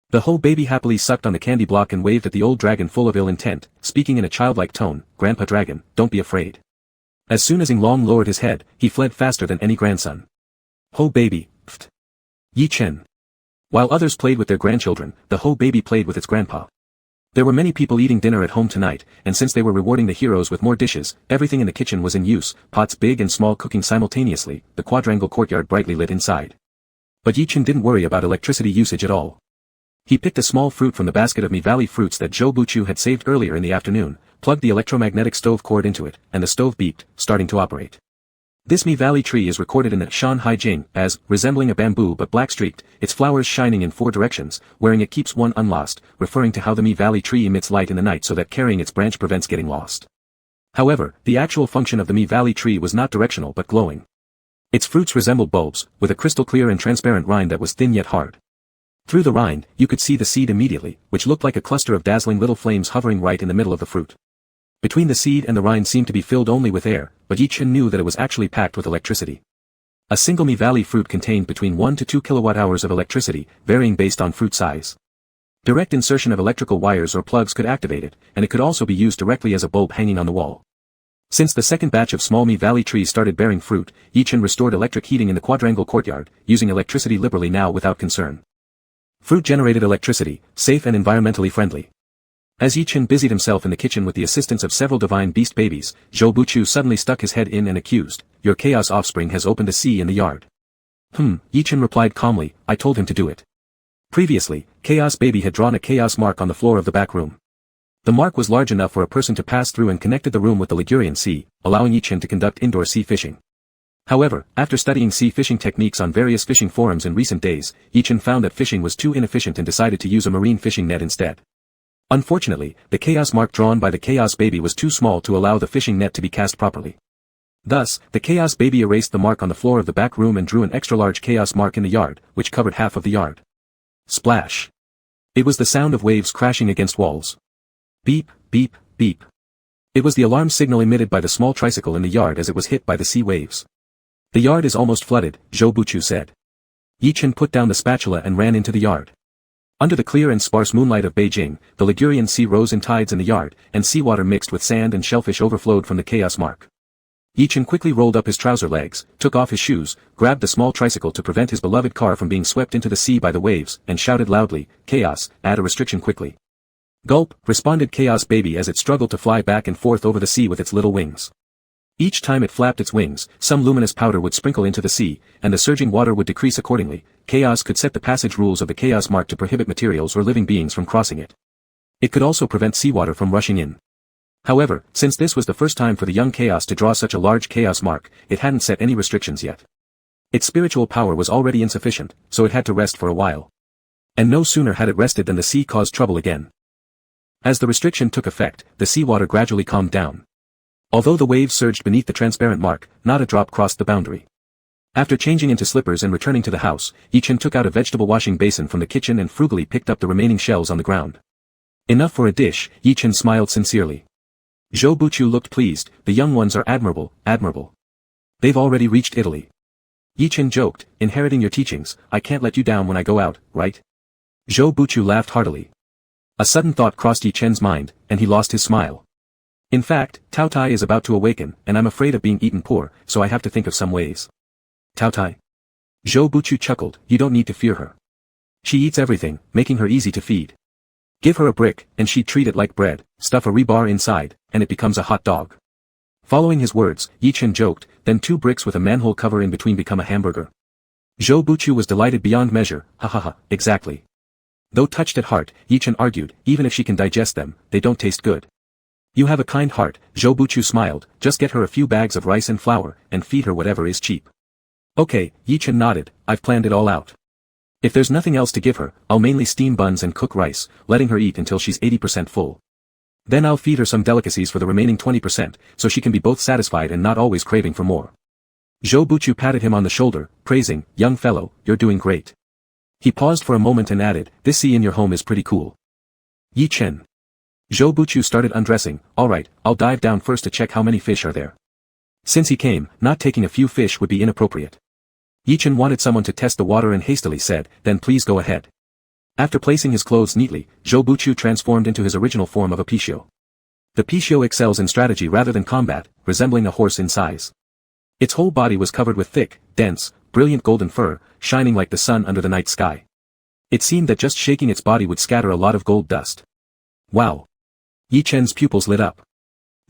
The Ho baby happily sucked on the candy block and waved at the old dragon full of ill intent, speaking in a childlike tone, Grandpa Dragon, don't be afraid. As soon as Ying Long lowered his head, he fled faster than any grandson. Ho baby, pfft. Yi Chen. While others played with their grandchildren, the Ho baby played with its grandpa. There were many people eating dinner at home tonight, and since they were rewarding the heroes with more dishes, everything in the kitchen was in use, pots big and small cooking simultaneously, the quadrangle courtyard brightly lit inside. But Yi Chen didn't worry about electricity usage at all. He picked a small fruit from the basket of Mi Valley fruits that Zhou Buchu had saved earlier in the afternoon, plugged the electromagnetic stove cord into it, and the stove beeped, starting to operate. This Mi Valley tree is recorded in the Shan Hai Jing as resembling a bamboo but black-streaked, its flowers shining in 4 directions, wherein it keeps one unlost, referring to how the Mi Valley tree emits light in the night so that carrying its branch prevents getting lost. However, the actual function of the Mi Valley tree was not directional but glowing. Its fruits resembled bulbs, with a crystal clear and transparent rind that was thin yet hard. Through the rind, you could see the seed immediately, which looked like a cluster of dazzling little flames hovering right in the middle of the fruit. Between the seed and the rind seemed to be filled only with air, but Yi Chen knew that it was actually packed with electricity. A single Mi Valley fruit contained between 1 to 2 kilowatt-hours of electricity, varying based on fruit size. Direct insertion of electrical wires or plugs could activate it, and it could also be used directly as a bulb hanging on the wall. Since the second batch of small Mi Valley trees started bearing fruit, Yi Chen restored electric heating in the quadrangle courtyard, using electricity liberally now without concern. Fruit-generated electricity, safe and environmentally friendly. As Yi Chen busied himself in the kitchen with the assistance of several divine beast babies, Zhou Buchu suddenly stuck his head in and accused, "Your chaos offspring has opened a sea in the yard." Yi Chen replied calmly, "I told him to do it." Previously, Chaos Baby had drawn a chaos mark on the floor of the back room. The mark was large enough for a person to pass through and connected the room with the Ligurian Sea, allowing Yi Chen to conduct indoor sea fishing. However, after studying sea fishing techniques on various fishing forums in recent days, Yi Chen found that fishing was too inefficient and decided to use a marine fishing net instead. Unfortunately, the chaos mark drawn by the Chaos Baby was too small to allow the fishing net to be cast properly. Thus, the Chaos Baby erased the mark on the floor of the back room and drew an extra-large chaos mark in the yard, which covered half of the yard. Splash! It was the sound of waves crashing against walls. Beep, beep, beep. It was the alarm signal emitted by the small tricycle in the yard as it was hit by the sea waves. "The yard is almost flooded," Zhou Buchu said. Yi Chen put down the spatula and ran into the yard. Under the clear and sparse moonlight of Beijing, the Ligurian Sea rose in tides in the yard, and seawater mixed with sand and shellfish overflowed from the chaos mark. Yi Chen quickly rolled up his trouser legs, took off his shoes, grabbed the small tricycle to prevent his beloved car from being swept into the sea by the waves, and shouted loudly, "Chaos, add a restriction quickly." "Gulp," responded Chaos Baby as it struggled to fly back and forth over the sea with its little wings. Each time it flapped its wings, some luminous powder would sprinkle into the sea, and the surging water would decrease accordingly. Chaos could set the passage rules of the chaos mark to prohibit materials or living beings from crossing it. It could also prevent seawater from rushing in. However, since this was the first time for the young chaos to draw such a large chaos mark, it hadn't set any restrictions yet. Its spiritual power was already insufficient, so it had to rest for a while. And no sooner had it rested than the sea caused trouble again. As the restriction took effect, the seawater gradually calmed down. Although the waves surged beneath the transparent mark, not a drop crossed the boundary. After changing into slippers and returning to the house, Yi Chen took out a vegetable washing basin from the kitchen and frugally picked up the remaining shells on the ground. "Enough for a dish," Yi Chen smiled sincerely. Zhou Buchu looked pleased, "The young ones are admirable, admirable. They've already reached Italy." Yi Chen joked, "Inheriting your teachings, I can't let you down when I go out, right?" Zhou Buchu laughed heartily. A sudden thought crossed Yi Chen's mind, and he lost his smile. "In fact, Tao Tai is about to awaken, and I'm afraid of being eaten poor, so I have to think of some ways." "Tao Tai?" Zhou Buchu chuckled, "You don't need to fear her. She eats everything, making her easy to feed. Give her a brick, and she'd treat it like bread, stuff a rebar inside, and it becomes a hot dog." Following his words, Yi Chen joked, "Then 2 bricks with a manhole cover in between become a hamburger." Zhou Buchu was delighted beyond measure, "Ha ha ha, exactly." Though touched at heart, Yi Chen argued, "Even if she can digest them, they don't taste good." "You have a kind heart," Zhou Buchu smiled, "just get her a few bags of rice and flour, and feed her whatever is cheap." "Okay," Yi Chen nodded, "I've planned it all out. If there's nothing else to give her, I'll mainly steam buns and cook rice, letting her eat until she's 80% full. Then I'll feed her some delicacies for the remaining 20%, so she can be both satisfied and not always craving for more." Zhou Buchu patted him on the shoulder, praising, "Young fellow, you're doing great." He paused for a moment and added, "This sea in your home is pretty cool." Yi Chen. Zhou Buchu started undressing, "Alright, I'll dive down first to check how many fish are there." Since he came, not taking a few fish would be inappropriate. Yi Chen wanted someone to test the water and hastily said, "Then please go ahead." After placing his clothes neatly, Zhou Buchu transformed into his original form of a Pishio. The Pishio excels in strategy rather than combat, resembling a horse in size. Its whole body was covered with thick, dense, brilliant golden fur, shining like the sun under the night sky. It seemed that just shaking its body would scatter a lot of gold dust. "Wow!" Yi Chen's pupils lit up.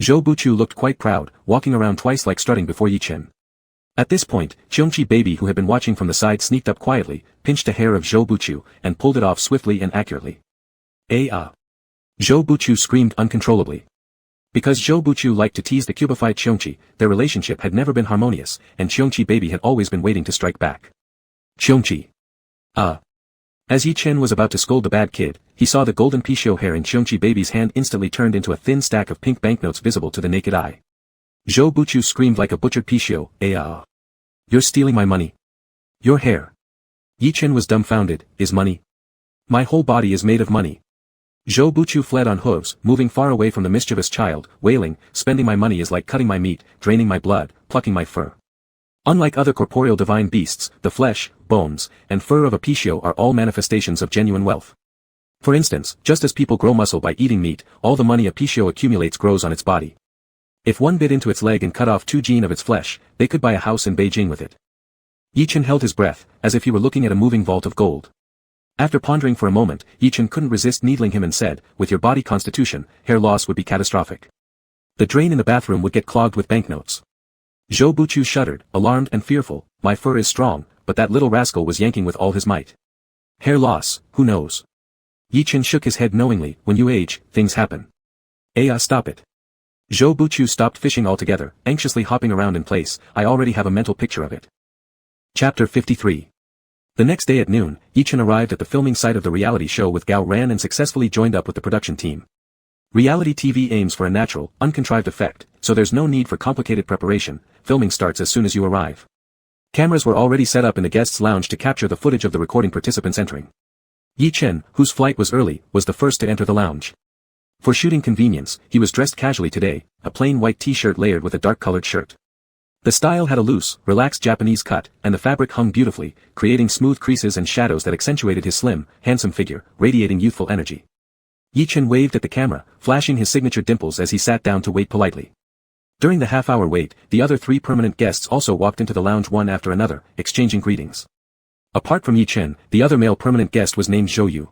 Zhou Buchu looked quite proud, walking around twice like strutting before Yi Chen. At this point, Cheongchi Baby, who had been watching from the side, sneaked up quietly, pinched a hair of Zhou Buchu, and pulled it off swiftly and accurately. "Ah!" Zhou Buchu screamed uncontrollably. Because Zhou Buchu liked to tease the cubified Qiongqi, their relationship had never been harmonious, and Qiongqi baby had always been waiting to strike back. Qiongqi. As Yi Chen was about to scold the bad kid, he saw the golden Pixiu hair in Qiongqi baby's hand instantly turned into a thin stack of pink banknotes visible to the naked eye. Zhou Buchu screamed like a butchered Pixiu, You're stealing my money. Your hair. Yi Chen was dumbfounded, is money? My whole body is made of money. Zhou Buchu fled on hooves, moving far away from the mischievous child, wailing, spending my money is like cutting my meat, draining my blood, plucking my fur. Unlike other corporeal divine beasts, the flesh, bones, and fur of a Pixiu are all manifestations of genuine wealth. For instance, just as people grow muscle by eating meat, all the money a Pixiu accumulates grows on its body. If one bit into its leg and cut off 2 gene of its flesh, they could buy a house in Beijing with it. Yi Chen held his breath, as if he were looking at a moving vault of gold. After pondering for a moment, Yi Chen couldn't resist needling him and said, with your body constitution, hair loss would be catastrophic. The drain in the bathroom would get clogged with banknotes. Zhou Buchu shuddered, alarmed and fearful, my fur is strong, but that little rascal was yanking with all his might. Hair loss, who knows? Yi Chen shook his head knowingly, when you age, things happen. Stop it. Zhou Buchu stopped fishing altogether, anxiously hopping around in place, I already have a mental picture of it. Chapter 53. The next day at noon, Yi Chen arrived at the filming site of the reality show with Gao Ran and successfully joined up with the production team. Reality TV aims for a natural, uncontrived effect, so there's no need for complicated preparation, filming starts as soon as you arrive. Cameras were already set up in the guests' lounge to capture the footage of the recording participants entering. Yi Chen, whose flight was early, was the first to enter the lounge. For shooting convenience, he was dressed casually today, a plain white t-shirt layered with a dark-colored shirt. The style had a loose, relaxed Japanese cut, and the fabric hung beautifully, creating smooth creases and shadows that accentuated his slim, handsome figure, radiating youthful energy. Yi Chen waved at the camera, flashing his signature dimples as he sat down to wait politely. During the half-hour wait, the other 3 permanent guests also walked into the lounge one after another, exchanging greetings. Apart from Yi Chen, the other male permanent guest was named Zhou Yu.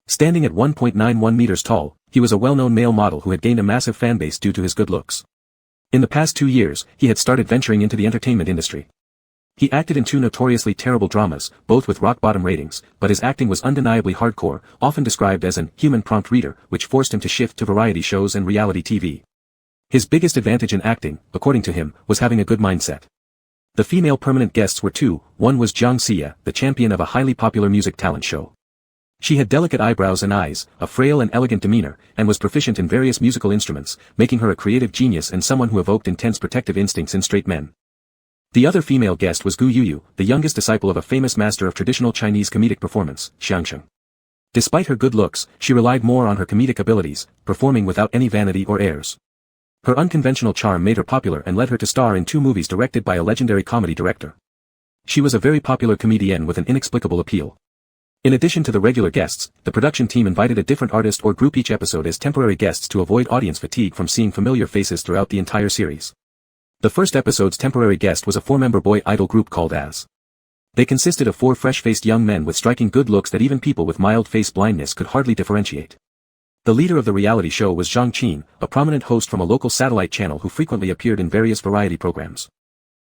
Standing at 1.91 meters tall, he was a well-known male model who had gained a massive fanbase due to his good looks. In the past 2 years, he had started venturing into the entertainment industry. He acted in 2 notoriously terrible dramas, both with rock-bottom ratings, but his acting was undeniably hardcore, often described as an human prompt reader, which forced him to shift to variety shows and reality TV. His biggest advantage in acting, according to him, was having a good mindset. The female permanent guests were 2, one was Jiang Xia, the champion of a highly popular music talent show. She had delicate eyebrows and eyes, a frail and elegant demeanor, and was proficient in various musical instruments, making her a creative genius and someone who evoked intense protective instincts in straight men. The other female guest was Gu Yuyu, the youngest disciple of a famous master of traditional Chinese comedic performance, Xiangsheng. Despite her good looks, she relied more on her comedic abilities, performing without any vanity or airs. Her unconventional charm made her popular and led her to star in 2 movies directed by a legendary comedy director. She was a very popular comedienne with an inexplicable appeal. In addition to the regular guests, the production team invited a different artist or group each episode as temporary guests to avoid audience fatigue from seeing familiar faces throughout the entire series. The first episode's temporary guest was a 4-member boy idol group called As. They consisted of 4 fresh-faced young men with striking good looks that even people with mild face blindness could hardly differentiate. The leader of the reality show was Zhang Qin, a prominent host from a local satellite channel who frequently appeared in various variety programs.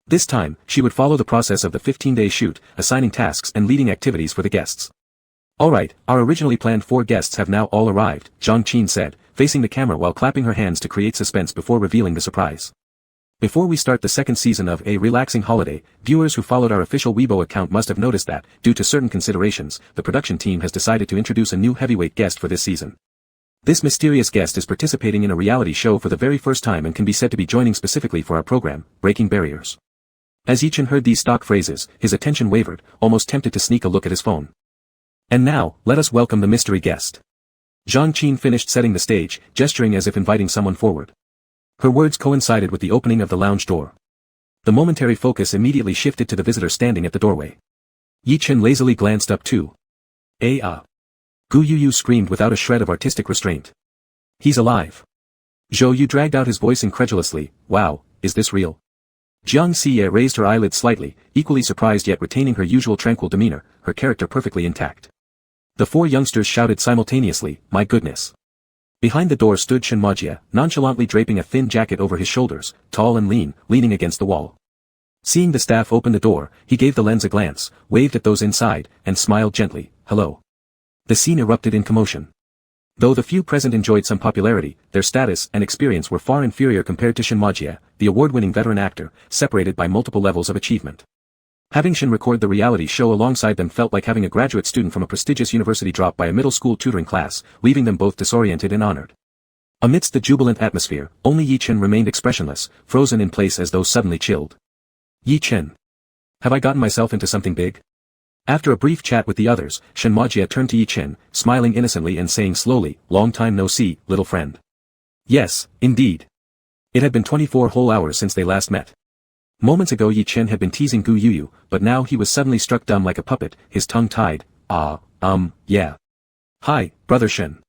This time, she would follow the process of the 15-day shoot, assigning tasks and leading activities for the guests. Alright, our originally planned 4 guests have now all arrived, Zhang Qin said, facing the camera while clapping her hands to create suspense before revealing the surprise. Before we start the second season of A Relaxing Holiday, viewers who followed our official Weibo account must have noticed that, due to certain considerations, the production team has decided to introduce a new heavyweight guest for this season. This mysterious guest is participating in a reality show for the very first time and can be said to be joining specifically for our program, Breaking Barriers. As Yi Chen heard these stock phrases, his attention wavered, almost tempted to sneak a look at his phone. And now, let us welcome the mystery guest. Zhang Qin finished setting the stage, gesturing as if inviting someone forward. Her words coincided with the opening of the lounge door. The momentary focus immediately shifted to the visitor standing at the doorway. Yi Chen lazily glanced up too. Gu Yuyu screamed without a shred of artistic restraint. He's alive. Zhou Yu dragged out his voice incredulously, wow, is this real? Jiang Xia raised her eyelids slightly, equally surprised yet retaining her usual tranquil demeanor, her character perfectly intact. The 4 youngsters shouted simultaneously, my goodness. Behind the door stood Shenmajia, nonchalantly draping a thin jacket over his shoulders, tall and lean, leaning against the wall. Seeing the staff open the door, he gave the lens a glance, waved at those inside, and smiled gently, hello. The scene erupted in commotion. Though the few present enjoyed some popularity, their status and experience were far inferior compared to Shinmajia, the award-winning veteran actor, separated by multiple levels of achievement. Having Shin record the reality show alongside them felt like having a graduate student from a prestigious university drop by a middle school tutoring class, leaving them both disoriented and honored. Amidst the jubilant atmosphere, only Yi Chen remained expressionless, frozen in place as though suddenly chilled. Yi Chen. Have I gotten myself into something big? After a brief chat with the others, Shinmajia turned to Yi Chen, smiling innocently and saying slowly, "Long time no see, little friend." Yes, indeed. It had been 24 whole hours since they last met. Moments ago Yi Chen had been teasing Gu Yuyu, but now he was suddenly struck dumb like a puppet, his tongue tied. Yeah. Hi, brother Shin.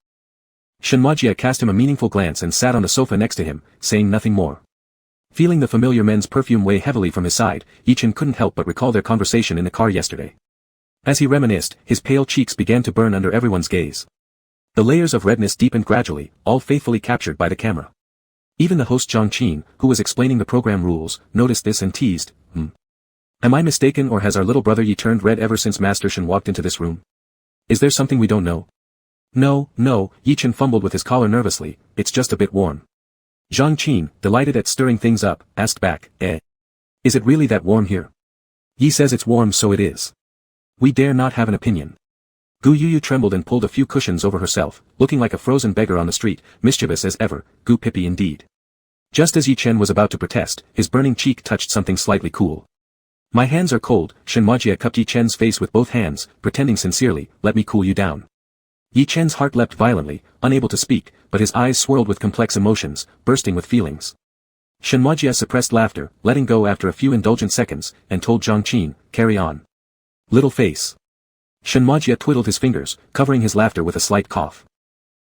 Shinmajia cast him a meaningful glance and sat on the sofa next to him, saying nothing more. Feeling the familiar men's perfume weigh heavily from his side, Yi Chen couldn't help but recall their conversation in the car yesterday. As he reminisced, his pale cheeks began to burn under everyone's gaze. The layers of redness deepened gradually, all faithfully captured by the camera. Even the host Zhang Qin, who was explaining the program rules, noticed this and teased, Am I mistaken, or has our little brother Yi turned red ever since Master Shin walked into this room? Is there something we don't know? No, Yi Chen fumbled with his collar nervously, it's just a bit warm. Zhang Qin, delighted at stirring things up, asked back, Is it really that warm here? Yi says it's warm, so it is. We dare not have an opinion. Gu Yuyu trembled and pulled a few cushions over herself, looking like a frozen beggar on the street, mischievous as ever, Gu Pippi indeed. Just as Yi Chen was about to protest, his burning cheek touched something slightly cool. My hands are cold, Shinmajia cupped Yi Chen's face with both hands, pretending sincerely, let me cool you down. Yi Chen's heart leapt violently, unable to speak, but his eyes swirled with complex emotions, bursting with feelings. Shinmajia suppressed laughter, letting go after a few indulgent seconds, and told Zhang Qin, carry on. Little face. Shinmajia twiddled his fingers, covering his laughter with a slight cough.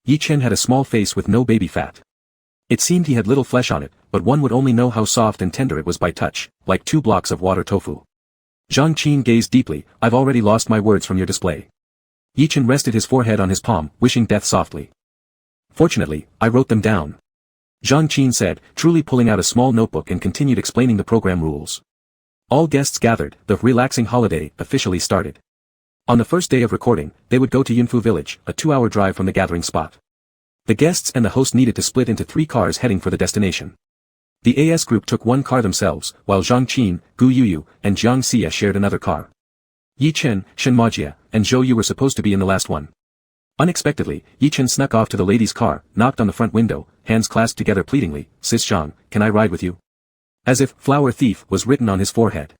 Yi Chen had a small face with no baby fat. It seemed he had little flesh on it, but one would only know how soft and tender it was by touch, like 2 blocks of water tofu. Zhang Qin gazed deeply, I've already lost my words from your display. Yi Chen rested his forehead on his palm, wishing death softly. Fortunately, I wrote them down. Zhang Qin said, truly pulling out a small notebook and continued explaining the program rules. All guests gathered, the relaxing holiday officially started. On the first day of recording, they would go to Yunfu village, a 2-hour drive from the gathering spot. The guests and the host needed to split into 3 cars heading for the destination. The AS group took 1 car themselves, while Zhang Qin, Gu Yuyu, and Jiang Xia shared another car. Yi Chen, Shinmajia, and Zhou Yu were supposed to be in the last one. Unexpectedly, Yi Chen snuck off to the ladies' car, knocked on the front window, hands clasped together pleadingly, Sis Zhang, can I ride with you? As if flower thief was written on his forehead.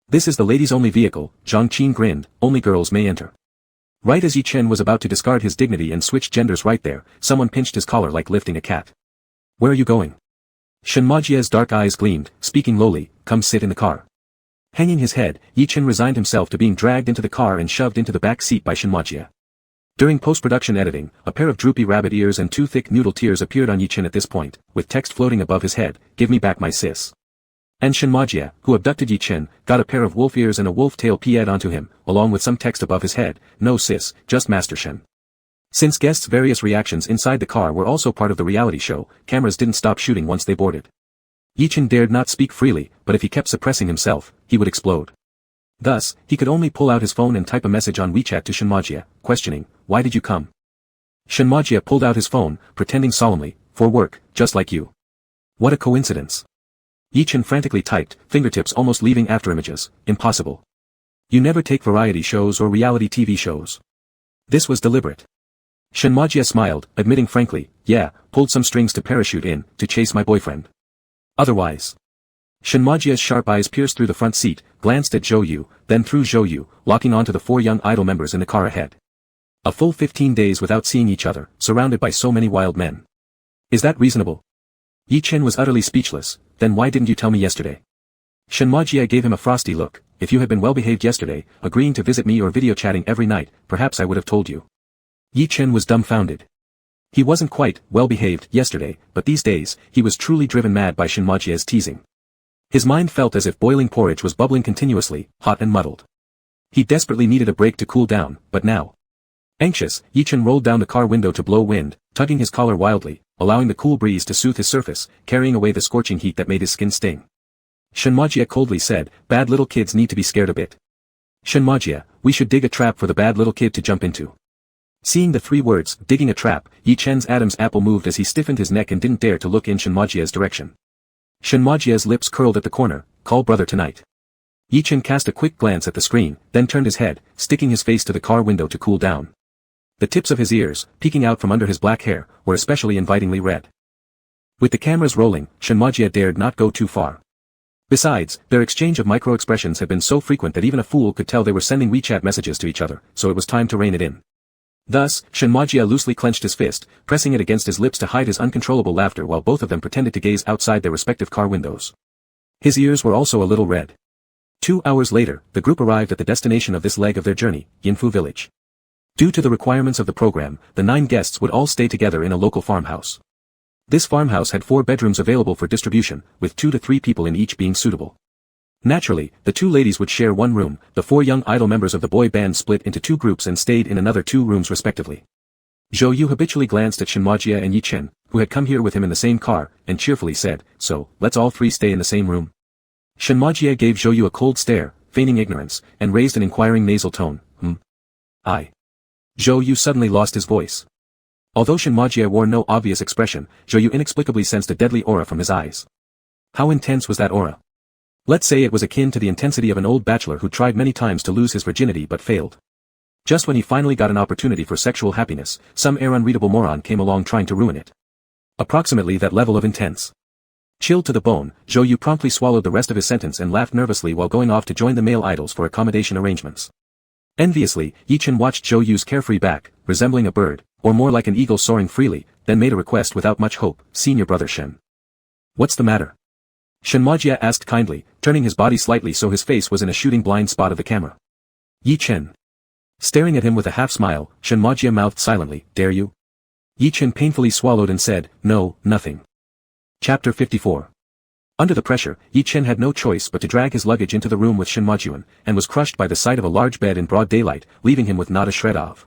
This is the ladies' only vehicle, Zhang Qin grinned, only girls may enter. Right as Yi Chen was about to discard his dignity and switch genders right there, someone pinched his collar like lifting a cat. Where are you going? Shinmajia's dark eyes gleamed, speaking lowly, come sit in the car. Hanging his head, Yi Chen resigned himself to being dragged into the car and shoved into the back seat by Shinmajia. During post-production editing, a pair of droopy rabbit ears and 2 thick noodle tears appeared on Yi Chen at this point, with text floating above his head, give me back my sis. And Shinmajia, who abducted Yi Chen, got a pair of wolf ears and a wolf tail pied onto him, along with some text above his head, no sis, just Master Shin. Since guests' various reactions inside the car were also part of the reality show, cameras didn't stop shooting once they boarded. Yi Chen dared not speak freely, but if he kept suppressing himself, he would explode. Thus, he could only pull out his phone and type a message on WeChat to Shinmajia, questioning, why did you come? Shinmajia pulled out his phone, pretending solemnly, for work, just like you. What a coincidence. Yi Chen frantically typed, fingertips almost leaving afterimages, impossible. You never take variety shows or reality TV shows. This was deliberate. Shinmajia smiled, admitting frankly, yeah, pulled some strings to parachute in, to chase my boyfriend. Otherwise. Shinmajia's sharp eyes pierced through the front seat, glanced at Zhou Yu, then through Zhou Yu, locking onto the 4 young idol members in the car ahead. A full 15 days without seeing each other, surrounded by so many wild men. Is that reasonable? Yi Chen was utterly speechless, then why didn't you tell me yesterday? Shinmajia gave him a frosty look, if you had been well behaved yesterday, agreeing to visit me or video chatting every night, perhaps I would have told you. Yi Chen was dumbfounded. He wasn't quite well behaved yesterday, but these days, he was truly driven mad by Shinmajia's teasing. His mind felt as if boiling porridge was bubbling continuously, hot and muddled. He desperately needed a break to cool down, but now. Anxious, Yi Chen rolled down the car window to blow wind, tugging his collar wildly, allowing the cool breeze to soothe his surface, carrying away the scorching heat that made his skin sting. Shinmajia coldly said, bad little kids need to be scared a bit. Shinmajia, we should dig a trap for the bad little kid to jump into. Seeing the 3 words, digging a trap, Yi Chen's Adam's apple moved as he stiffened his neck and didn't dare to look in Shenmajie's direction. Shenmajie's lips curled at the corner, call brother tonight. Yi Chen cast a quick glance at the screen, then turned his head, sticking his face to the car window to cool down. The tips of his ears, peeking out from under his black hair, were especially invitingly red. With the cameras rolling, Shenmajie dared not go too far. Besides, their exchange of micro-expressions had been so frequent that even a fool could tell they were sending WeChat messages to each other, so it was time to rein it in. Thus, Shenmajie loosely clenched his fist, pressing it against his lips to hide his uncontrollable laughter while both of them pretended to gaze outside their respective car windows. His ears were also a little red. 2 hours later, the group arrived at the destination of this leg of their journey, Yinfu village. Due to the requirements of the program, the 9 guests would all stay together in a local farmhouse. This farmhouse had 4 bedrooms available for distribution, with 2 to 3 people in each being suitable. Naturally, the 2 ladies would share one room, the 4 young idol members of the boy band split into 2 groups and stayed in another 2 rooms respectively. Zhou Yu habitually glanced at Shenmajie and Yi Chen, who had come here with him in the same car, and cheerfully said, so, let's all 3 stay in the same room. Shenmajie gave Zhou Yu a cold stare, feigning ignorance, and raised an inquiring nasal tone, I. Zhou Yu suddenly lost his voice. Although Shenmajie wore no obvious expression, Zhou Yu inexplicably sensed a deadly aura from his eyes. How intense was that aura? Let's say it was akin to the intensity of an old bachelor who tried many times to lose his virginity but failed. Just when he finally got an opportunity for sexual happiness, some unreadable moron came along trying to ruin it. Approximately that level of intense. Chilled to the bone, Zhou Yu promptly swallowed the rest of his sentence and laughed nervously while going off to join the male idols for accommodation arrangements. Enviously, Yi Chen watched Zhou Yu's carefree back, resembling a bird, or more like an eagle soaring freely, then made a request without much hope, Senior Brother Shen. What's the matter? Shenmajie asked kindly, turning his body slightly so his face was in a shooting blind spot of the camera. Yi Chen. Staring at him with a half-smile, Shenmajie mouthed silently, dare you? Yi Chen painfully swallowed and said, no, nothing. Chapter 54. Under the pressure, Yi Chen had no choice but to drag his luggage into the room with Shenmajie, and was crushed by the sight of a large bed in broad daylight, leaving him with not a shred of.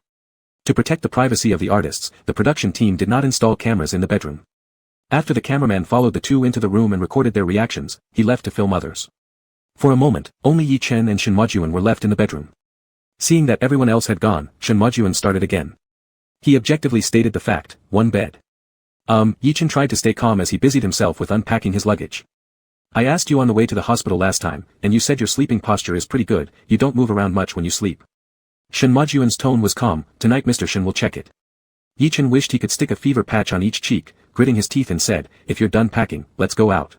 To protect the privacy of the artists, the production team did not install cameras in the bedroom. After the cameraman followed the 2 into the room and recorded their reactions, he left to film others. For a moment, only Yi Chen and Shenmajie were left in the bedroom. Seeing that everyone else had gone, Shenmajie started again. He objectively stated the fact, 1 bed. Yi Chen tried to stay calm as he busied himself with unpacking his luggage. I asked you on the way to the hospital last time, and you said your sleeping posture is pretty good, you don't move around much when you sleep. Shenmajie's tone was calm, tonight Mr. Shen will check it. Yi Chen wished he could stick a fever patch on each cheek, gritting his teeth and said, if you're done packing, let's go out.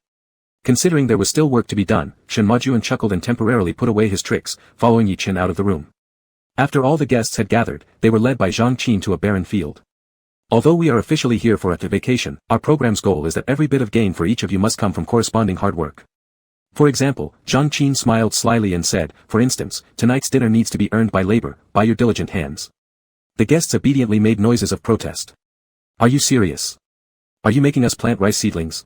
Considering there was still work to be done, Shenmajie chuckled and temporarily put away his tricks, following Yi Chen out of the room. After all the guests had gathered, they were led by Zhang Qin to a barren field. Although we are officially here for a vacation, our program's goal is that every bit of gain for each of you must come from corresponding hard work. For example, Zhang Qin smiled slyly and said, for instance, tonight's dinner needs to be earned by labor, by your diligent hands. The guests obediently made noises of protest. Are you serious? Are you making us plant rice seedlings?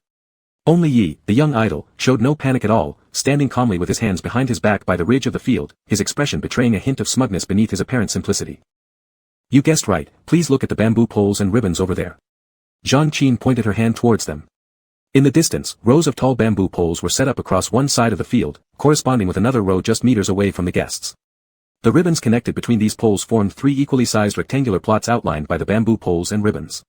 Only Yi, the young idol, showed no panic at all, standing calmly with his hands behind his back by the ridge of the field, his expression betraying a hint of smugness beneath his apparent simplicity. You guessed right, please look at the bamboo poles and ribbons over there. Zhang Qin pointed her hand towards them. In the distance, rows of tall bamboo poles were set up across one side of the field, corresponding with another row just meters away from the guests. The ribbons connected between these poles formed 3 equally sized rectangular plots outlined by the bamboo poles and ribbons.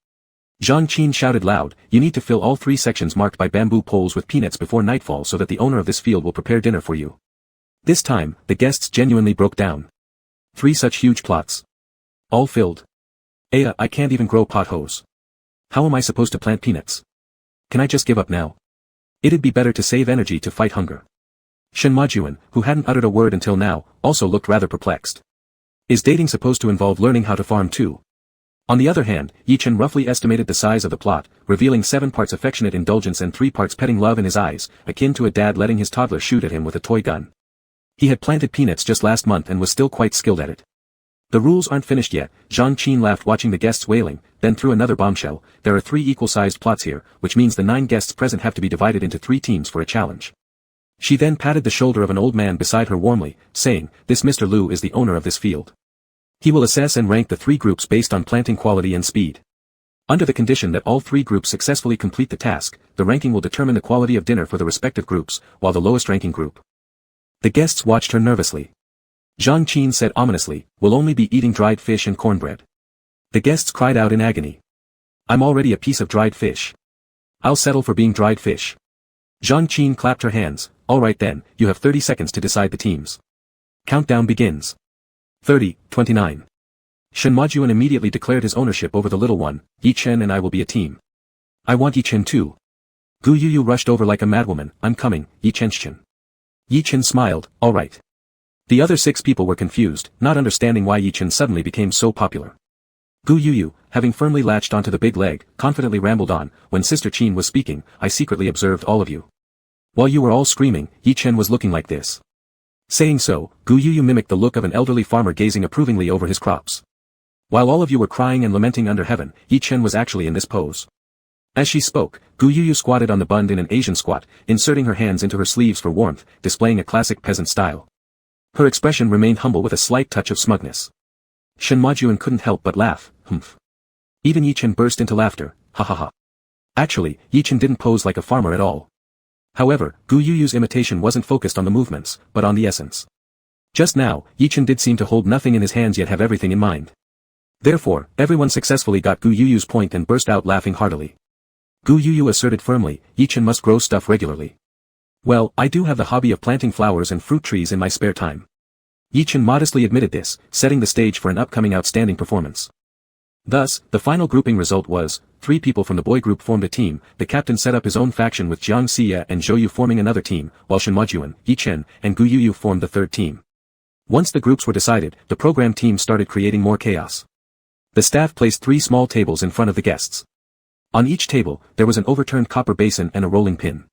Zhang Qin shouted loud, you need to fill all 3 sections marked by bamboo poles with peanuts before nightfall so that the owner of this field will prepare dinner for you. This time, the guests genuinely broke down. 3 such huge plots. All filled. I can't even grow potholes. How am I supposed to plant peanuts? Can I just give up now? It'd be better to save energy to fight hunger. Shenmajie, who hadn't uttered a word until now, also looked rather perplexed. Is dating supposed to involve learning how to farm too? On the other hand, Yi Chen roughly estimated the size of the plot, revealing 7 parts affectionate indulgence and 3 parts petting love in his eyes, akin to a dad letting his toddler shoot at him with a toy gun. He had planted peanuts just last month and was still quite skilled at it. The rules aren't finished yet, Zhang Qin laughed watching the guests wailing, then threw another bombshell, there are 3 equal-sized plots here, which means the 9 guests present have to be divided into 3 teams for a challenge. She then patted the shoulder of an old man beside her warmly, saying, this Mr. Liu is the owner of this field. He will assess and rank the 3 groups based on planting quality and speed. Under the condition that all 3 groups successfully complete the task, the ranking will determine the quality of dinner for the respective groups, while the lowest ranking group. The guests watched her nervously. Zhang Qin said ominously, we'll only be eating dried fish and cornbread. The guests cried out in agony. I'm already a piece of dried fish. I'll settle for being dried fish. Zhang Qin clapped her hands. Alright then, you have 30 seconds to decide the teams. Countdown begins. 30, 29. Shen Majuan immediately declared his ownership over the little one. Yi Chen and I will be a team. I want Yi Chen too. Gu Yuyu rushed over like a madwoman. I'm coming, Yi Chen. Yi Chen smiled. Alright. The other 6 people were confused, not understanding why Yi Chen suddenly became so popular. Gu Yuyu, having firmly latched onto the big leg, confidently rambled on. When Sister Qin was speaking, I secretly observed all of you. While you were all screaming, Yi Chen was looking like this. Saying so, Gu Yuyu mimicked the look of an elderly farmer gazing approvingly over his crops. While all of you were crying and lamenting under heaven, Yi Chen was actually in this pose. As she spoke, Gu Yuyu squatted on the bund in an Asian squat, inserting her hands into her sleeves for warmth, displaying a classic peasant style. Her expression remained humble with a slight touch of smugness. Shen Majuan couldn't help but laugh. Humph. Even Yi Chen burst into laughter. Ha ha ha. Actually, Yi Chen didn't pose like a farmer at all. However, Gu Yuyu's imitation wasn't focused on the movements, but on the essence. Just now, Yi Chen did seem to hold nothing in his hands yet have everything in mind. Therefore, everyone successfully got Gu Yuyu's point and burst out laughing heartily. Gu Yuyu asserted firmly, Yi Chen must grow stuff regularly. Well, I do have the hobby of planting flowers and fruit trees in my spare time. Yi Chen modestly admitted this, setting the stage for an upcoming outstanding performance. Thus, the final grouping result was, 3 people from the boy group formed a team. The captain set up his own faction with Jiang Xia and Zhou Yu forming another team, while Shen Majuan, Yi Chen, and Gu Yuyu formed the third team. Once the groups were decided, the program team started creating more chaos. The staff placed 3 small tables in front of the guests. On each table, there was an overturned copper basin and a rolling pin.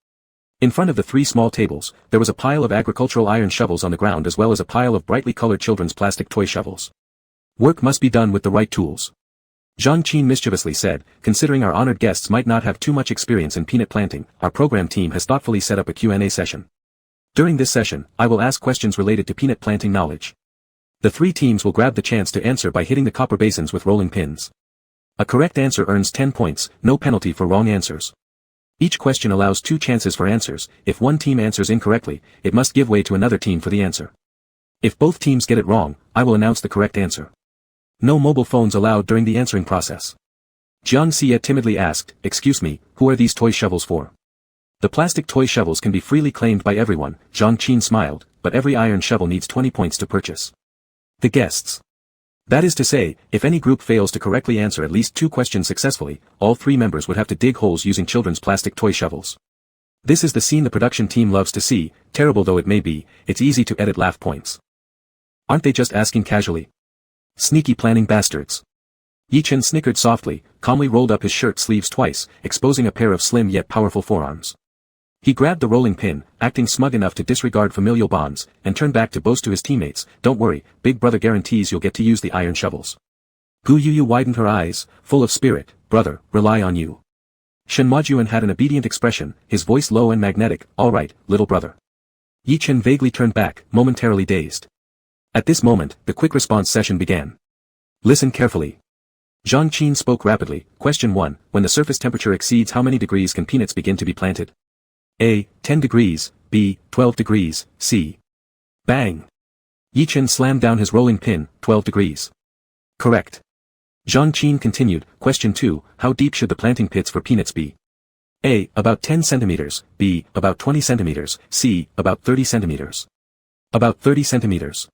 In front of the 3 small tables, there was a pile of agricultural iron shovels on the ground as well as a pile of brightly colored children's plastic toy shovels. Work must be done with the right tools. Zhang Qin mischievously said, considering our honored guests might not have too much experience in peanut planting, our program team has thoughtfully set up a Q&A session. During this session, I will ask questions related to peanut planting knowledge. The 3 teams will grab the chance to answer by hitting the copper basins with rolling pins. A correct answer earns 10 points, no penalty for wrong answers. Each question allows 2 chances for answers. If one team answers incorrectly, it must give way to another team for the answer. If both teams get it wrong, I will announce the correct answer. No mobile phones allowed during the answering process. Jiang Xia timidly asked, excuse me, who are these toy shovels for? The plastic toy shovels can be freely claimed by everyone, Zhang Qin smiled, but every iron shovel needs 20 points to purchase. The guests. That is to say, if any group fails to correctly answer at least 2 questions successfully, all 3 members would have to dig holes using children's plastic toy shovels. This is the scene the production team loves to see, terrible though it may be, it's easy to edit laugh points. Aren't they just asking casually? Sneaky planning bastards. Yi Chen snickered softly, calmly rolled up his shirt sleeves twice, exposing a pair of slim yet powerful forearms. He grabbed the rolling pin, acting smug enough to disregard familial bonds, and turned back to boast to his teammates, don't worry, Big Brother guarantees you'll get to use the iron shovels. Gu Yuyu widened her eyes, full of spirit, brother, rely on you. Shen Majuan had an obedient expression, his voice low and magnetic, alright, little brother. Yi Chen vaguely turned back, momentarily dazed. At this moment, the quick response session began. Listen carefully. Zhang Qin spoke rapidly. Question 1, when the surface temperature exceeds how many degrees can peanuts begin to be planted? A. 10 degrees, B. 12 degrees, C. Bang! Yi Chen slammed down his rolling pin, 12 degrees. Correct. Zhang Qin continued. Question 2, how deep should the planting pits for peanuts be? A. About 10 centimeters, B. About 20 centimeters, C. About 30 centimeters. About 30 centimeters.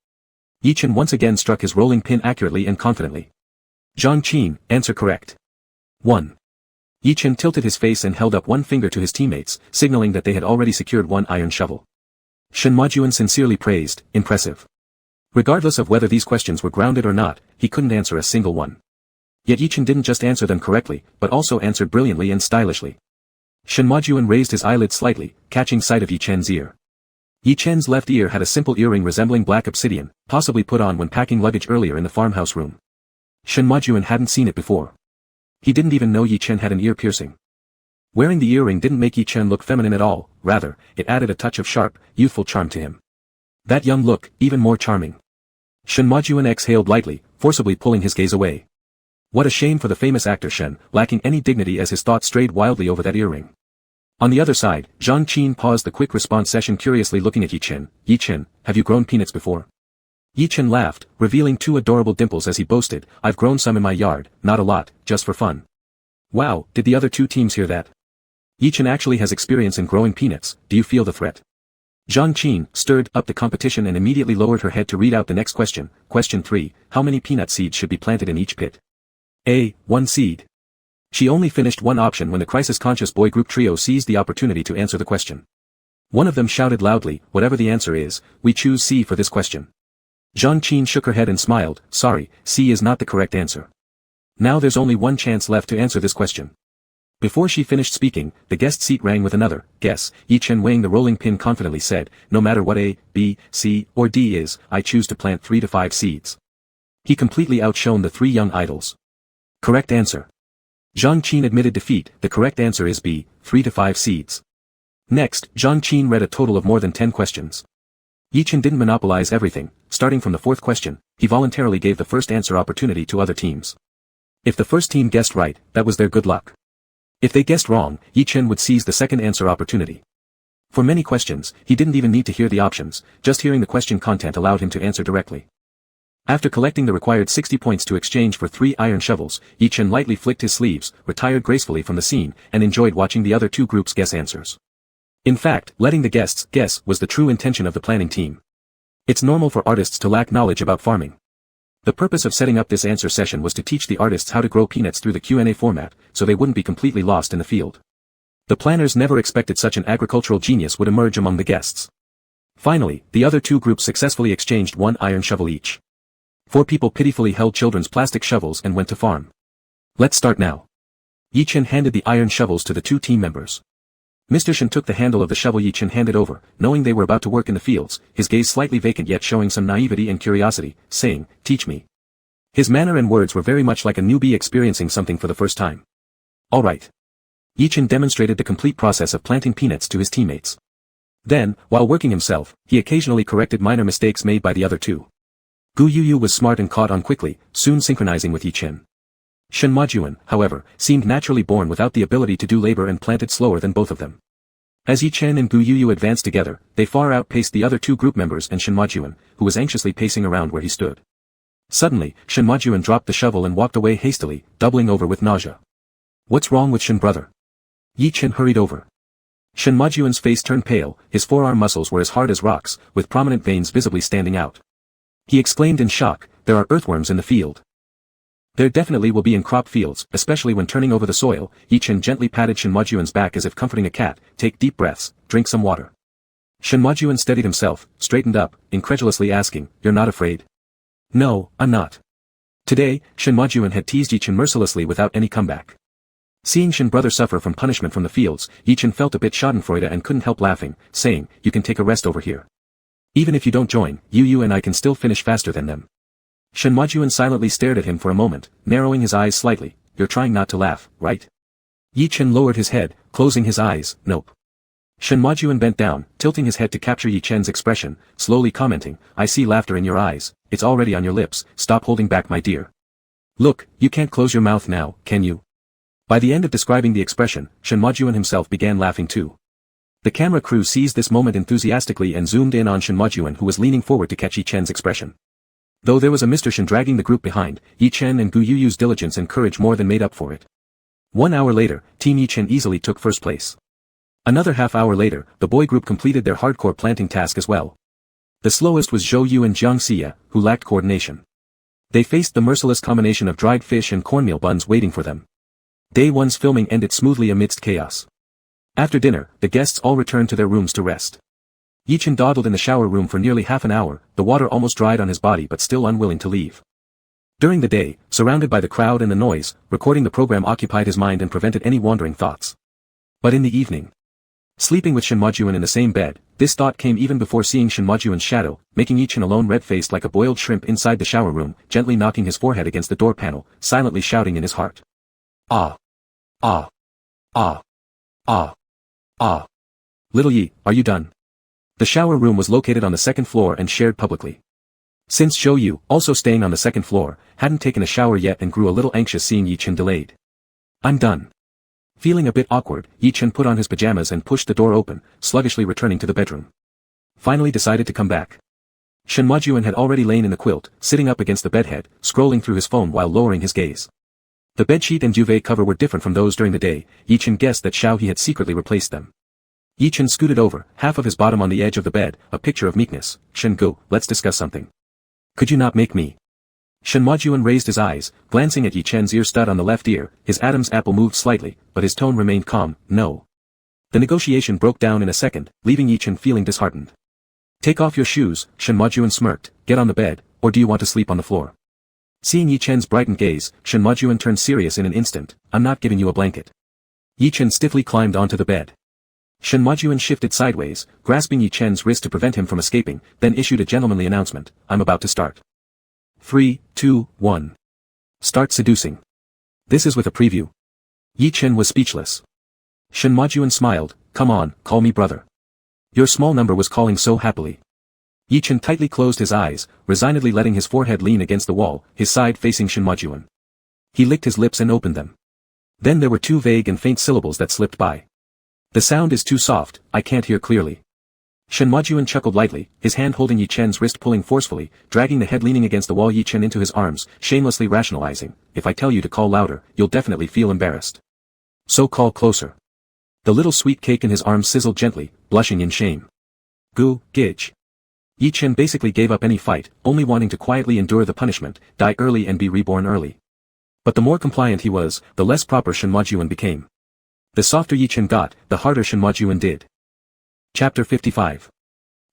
Yi Chen once again struck his rolling pin accurately and confidently. Zhang Qin, answer correct. 1. Yi Chen tilted his face and held up one finger to his teammates, signaling that they had already secured 1 iron shovel. Shen Majuan sincerely praised, impressive. Regardless of whether these questions were grounded or not, he couldn't answer a single one. Yet Yi Chen didn't just answer them correctly, but also answered brilliantly and stylishly. Shen Majuan raised his eyelids slightly, catching sight of Yi Chen's ear. Yi Chen's left ear had a simple earring resembling black obsidian, possibly put on when packing luggage earlier in the farmhouse room. Shen Majuan hadn't seen it before. He didn't even know Yi Chen had an ear piercing. Wearing the earring didn't make Yi Chen look feminine at all, rather, it added a touch of sharp, youthful charm to him. That young look, even more charming. Shen Majuan exhaled lightly, forcibly pulling his gaze away. What a shame for the famous actor Shen, lacking any dignity as his thoughts strayed wildly over that earring. On the other side, Zhang Qin paused the quick response session curiously looking at Yi Chen. Yi Chen, have you grown peanuts before? Yi Chen laughed, revealing two adorable dimples as he boasted, "I've grown some in my yard, not a lot, just for fun." Wow, did the other two teams hear that? Yi Chen actually has experience in growing peanuts, do you feel the threat? Zhang Qin stirred up the competition and immediately lowered her head to read out the next question. Question 3, how many peanut seeds should be planted in each pit? A. 1 seed. She only finished one option when the crisis-conscious boy group trio seized the opportunity to answer the question. One of them shouted loudly, "Whatever the answer is, we choose C for this question." Zhang Qin shook her head and smiled, "Sorry, C is not the correct answer. Now there's only one chance left to answer this question." Before she finished speaking, the guest seat rang with another guess. Yi Chen, weighing the rolling pin, confidently said, "No matter what A, B, C, or D is, I choose to plant 3 to 5 seeds." He completely outshone the three young idols. Correct answer. Zhang Qin admitted defeat. The correct answer is B, 3 to 5 seeds. Next, Zhang Qin read a total of more than 10 questions. Yi Chen didn't monopolize everything. Starting from the 4th question, he voluntarily gave the first answer opportunity to other teams. If the first team guessed right, that was their good luck. If they guessed wrong, Yi Chen would seize the second answer opportunity. For many questions, he didn't even need to hear the options, just hearing the question content allowed him to answer directly. After collecting the required 60 points to exchange for 3 iron shovels, Yi Chen lightly flicked his sleeves, retired gracefully from the scene, and enjoyed watching the other two groups guess answers. In fact, letting the guests guess was the true intention of the planning team. It's normal for artists to lack knowledge about farming. The purpose of setting up this answer session was to teach the artists how to grow peanuts through the Q&A format, so they wouldn't be completely lost in the field. The planners never expected such an agricultural genius would emerge among the guests. Finally, the other two groups successfully exchanged 1 iron shovel each. 4 people pitifully held children's plastic shovels and went to farm. Let's start now. Yi Chen handed the iron shovels to the 2 team members. Mr. Shen took the handle of the shovel Yi Chen handed over, knowing they were about to work in the fields, his gaze slightly vacant yet showing some naivety and curiosity, saying, "Teach me." His manner and words were very much like a newbie experiencing something for the first time. All right. Yi Chen demonstrated the complete process of planting peanuts to his teammates. Then, while working himself, he occasionally corrected minor mistakes made by the other two. Gu Yuyu was smart and caught on quickly, soon synchronizing with Yi Chen. Shen Majuan, however, seemed naturally born without the ability to do labor and planted slower than both of them. As Yi Chen and Gu Yuyu advanced together, they far outpaced the other two group members and Shen Majuan, who was anxiously pacing around where he stood. Suddenly, Shen Majuan dropped the shovel and walked away hastily, doubling over with nausea. "What's wrong with Shen brother?" Yi Chen hurried over. Shen Majuan's face turned pale, his forearm muscles were as hard as rocks, with prominent veins visibly standing out. He exclaimed in shock, "There are earthworms in the field." "There definitely will be in crop fields, especially when turning over the soil." Yi Chen gently patted Shen Majuan's back as if comforting a cat. "Take deep breaths, drink some water." Shen Majuan steadied himself, straightened up, incredulously asking, "You're not afraid?" "No, I'm not." Today, Shen Majuan had teased Yi Chen mercilessly without any comeback. Seeing Shen brother suffer from punishment from the fields, Yi Chen felt a bit schadenfreude and couldn't help laughing, saying, "You can take a rest over here. Even if you don't join, you and I can still finish faster than them." Shen Majuan silently stared at him for a moment, narrowing his eyes slightly. "You're trying not to laugh, right?" Yi Chen lowered his head, closing his eyes. "Nope." Shen Majuan bent down, tilting his head to capture Yi Chen's expression, slowly commenting, "I see laughter in your eyes, it's already on your lips, stop holding back my dear. Look, you can't close your mouth now, can you?" By the end of describing the expression, Shen Majuan himself began laughing too. The camera crew seized this moment enthusiastically and zoomed in on Shen Majuan, who was leaning forward to catch Yi Chen's expression. Though there was a Mr. Shen dragging the group behind, Yi Chen and Gu Yuyu's diligence and courage more than made up for it. 1 hour later, Team Yi Chen easily took first place. Another half-hour later, the boy group completed their hardcore planting task as well. The slowest was Zhou Yu and Jiang Xia, who lacked coordination. They faced the merciless combination of dried fish and cornmeal buns waiting for them. Day 1's filming ended smoothly amidst chaos. After dinner, the guests all returned to their rooms to rest. Yi Chen dawdled in the shower room for nearly half an hour, the water almost dried on his body but still unwilling to leave. During the day, surrounded by the crowd and the noise, recording the program occupied his mind and prevented any wandering thoughts. But in the evening, sleeping with Shen Majuan in the same bed, this thought came even before seeing Shen Majuan's shadow, making Yi Chen alone red-faced like a boiled shrimp inside the shower room, gently knocking his forehead against the door panel, silently shouting in his heart. "Ah! Ah! Ah! Ah! Ah! Little Yi, are you done?" The shower room was located on the 2nd floor and shared publicly. Since Zhou Yu, also staying on the 2nd floor, hadn't taken a shower yet and grew a little anxious seeing Yi Chen delayed. "I'm done." Feeling a bit awkward, Yi Chen put on his pajamas and pushed the door open, sluggishly returning to the bedroom. Finally decided to come back. Shen Majuan had already lain in the quilt, sitting up against the bedhead, scrolling through his phone while lowering his gaze. The bedsheet and duvet cover were different from those during the day. Yi Chen guessed that Xiao He had secretly replaced them. Yi Chen scooted over, half of his bottom on the edge of the bed, a picture of meekness. Shen Gu, let's discuss something. Could you not make me? Shen Majuan raised his eyes, glancing at Yi Chen's ear stud on the left ear. His Adam's apple moved slightly, but his tone remained calm. No. The negotiation broke down in a second, leaving Yi Chen feeling disheartened. Take off your shoes, Shen Majuan smirked. Get on the bed, or do you want to sleep on the floor? Seeing Yi Chen's brightened gaze, Shen Majuan turned serious in an instant. I'm not giving you a blanket. Yi Chen stiffly climbed onto the bed. Shen Majuan shifted sideways, grasping Yi Chen's wrist to prevent him from escaping, then issued a gentlemanly announcement. I'm about to start. 3, 2, 1. Start seducing. This is with a preview. Yi Chen was speechless. Shen Majuan smiled. Come on, call me brother. Your small number was calling so happily. Yi Chen tightly closed his eyes, resignedly letting his forehead lean against the wall, his side facing Shen Majuan. He licked his lips and opened them. Then there were two vague and faint syllables that slipped by. The sound is too soft, I can't hear clearly. Shen Majuan chuckled lightly, his hand holding Yi Chen's wrist pulling forcefully, dragging the head leaning against the wall Yi Chen into his arms, shamelessly rationalizing, if I tell you to call louder, you'll definitely feel embarrassed. So call closer. The little sweet cake in his arms sizzled gently, blushing in shame. Gu, Gidge. Yi Chen basically gave up any fight, only wanting to quietly endure the punishment, die early and be reborn early. But the more compliant he was, the less proper Shen Majuan became. The softer Yi Chen got, the harder Shen Majuan did. Chapter 55.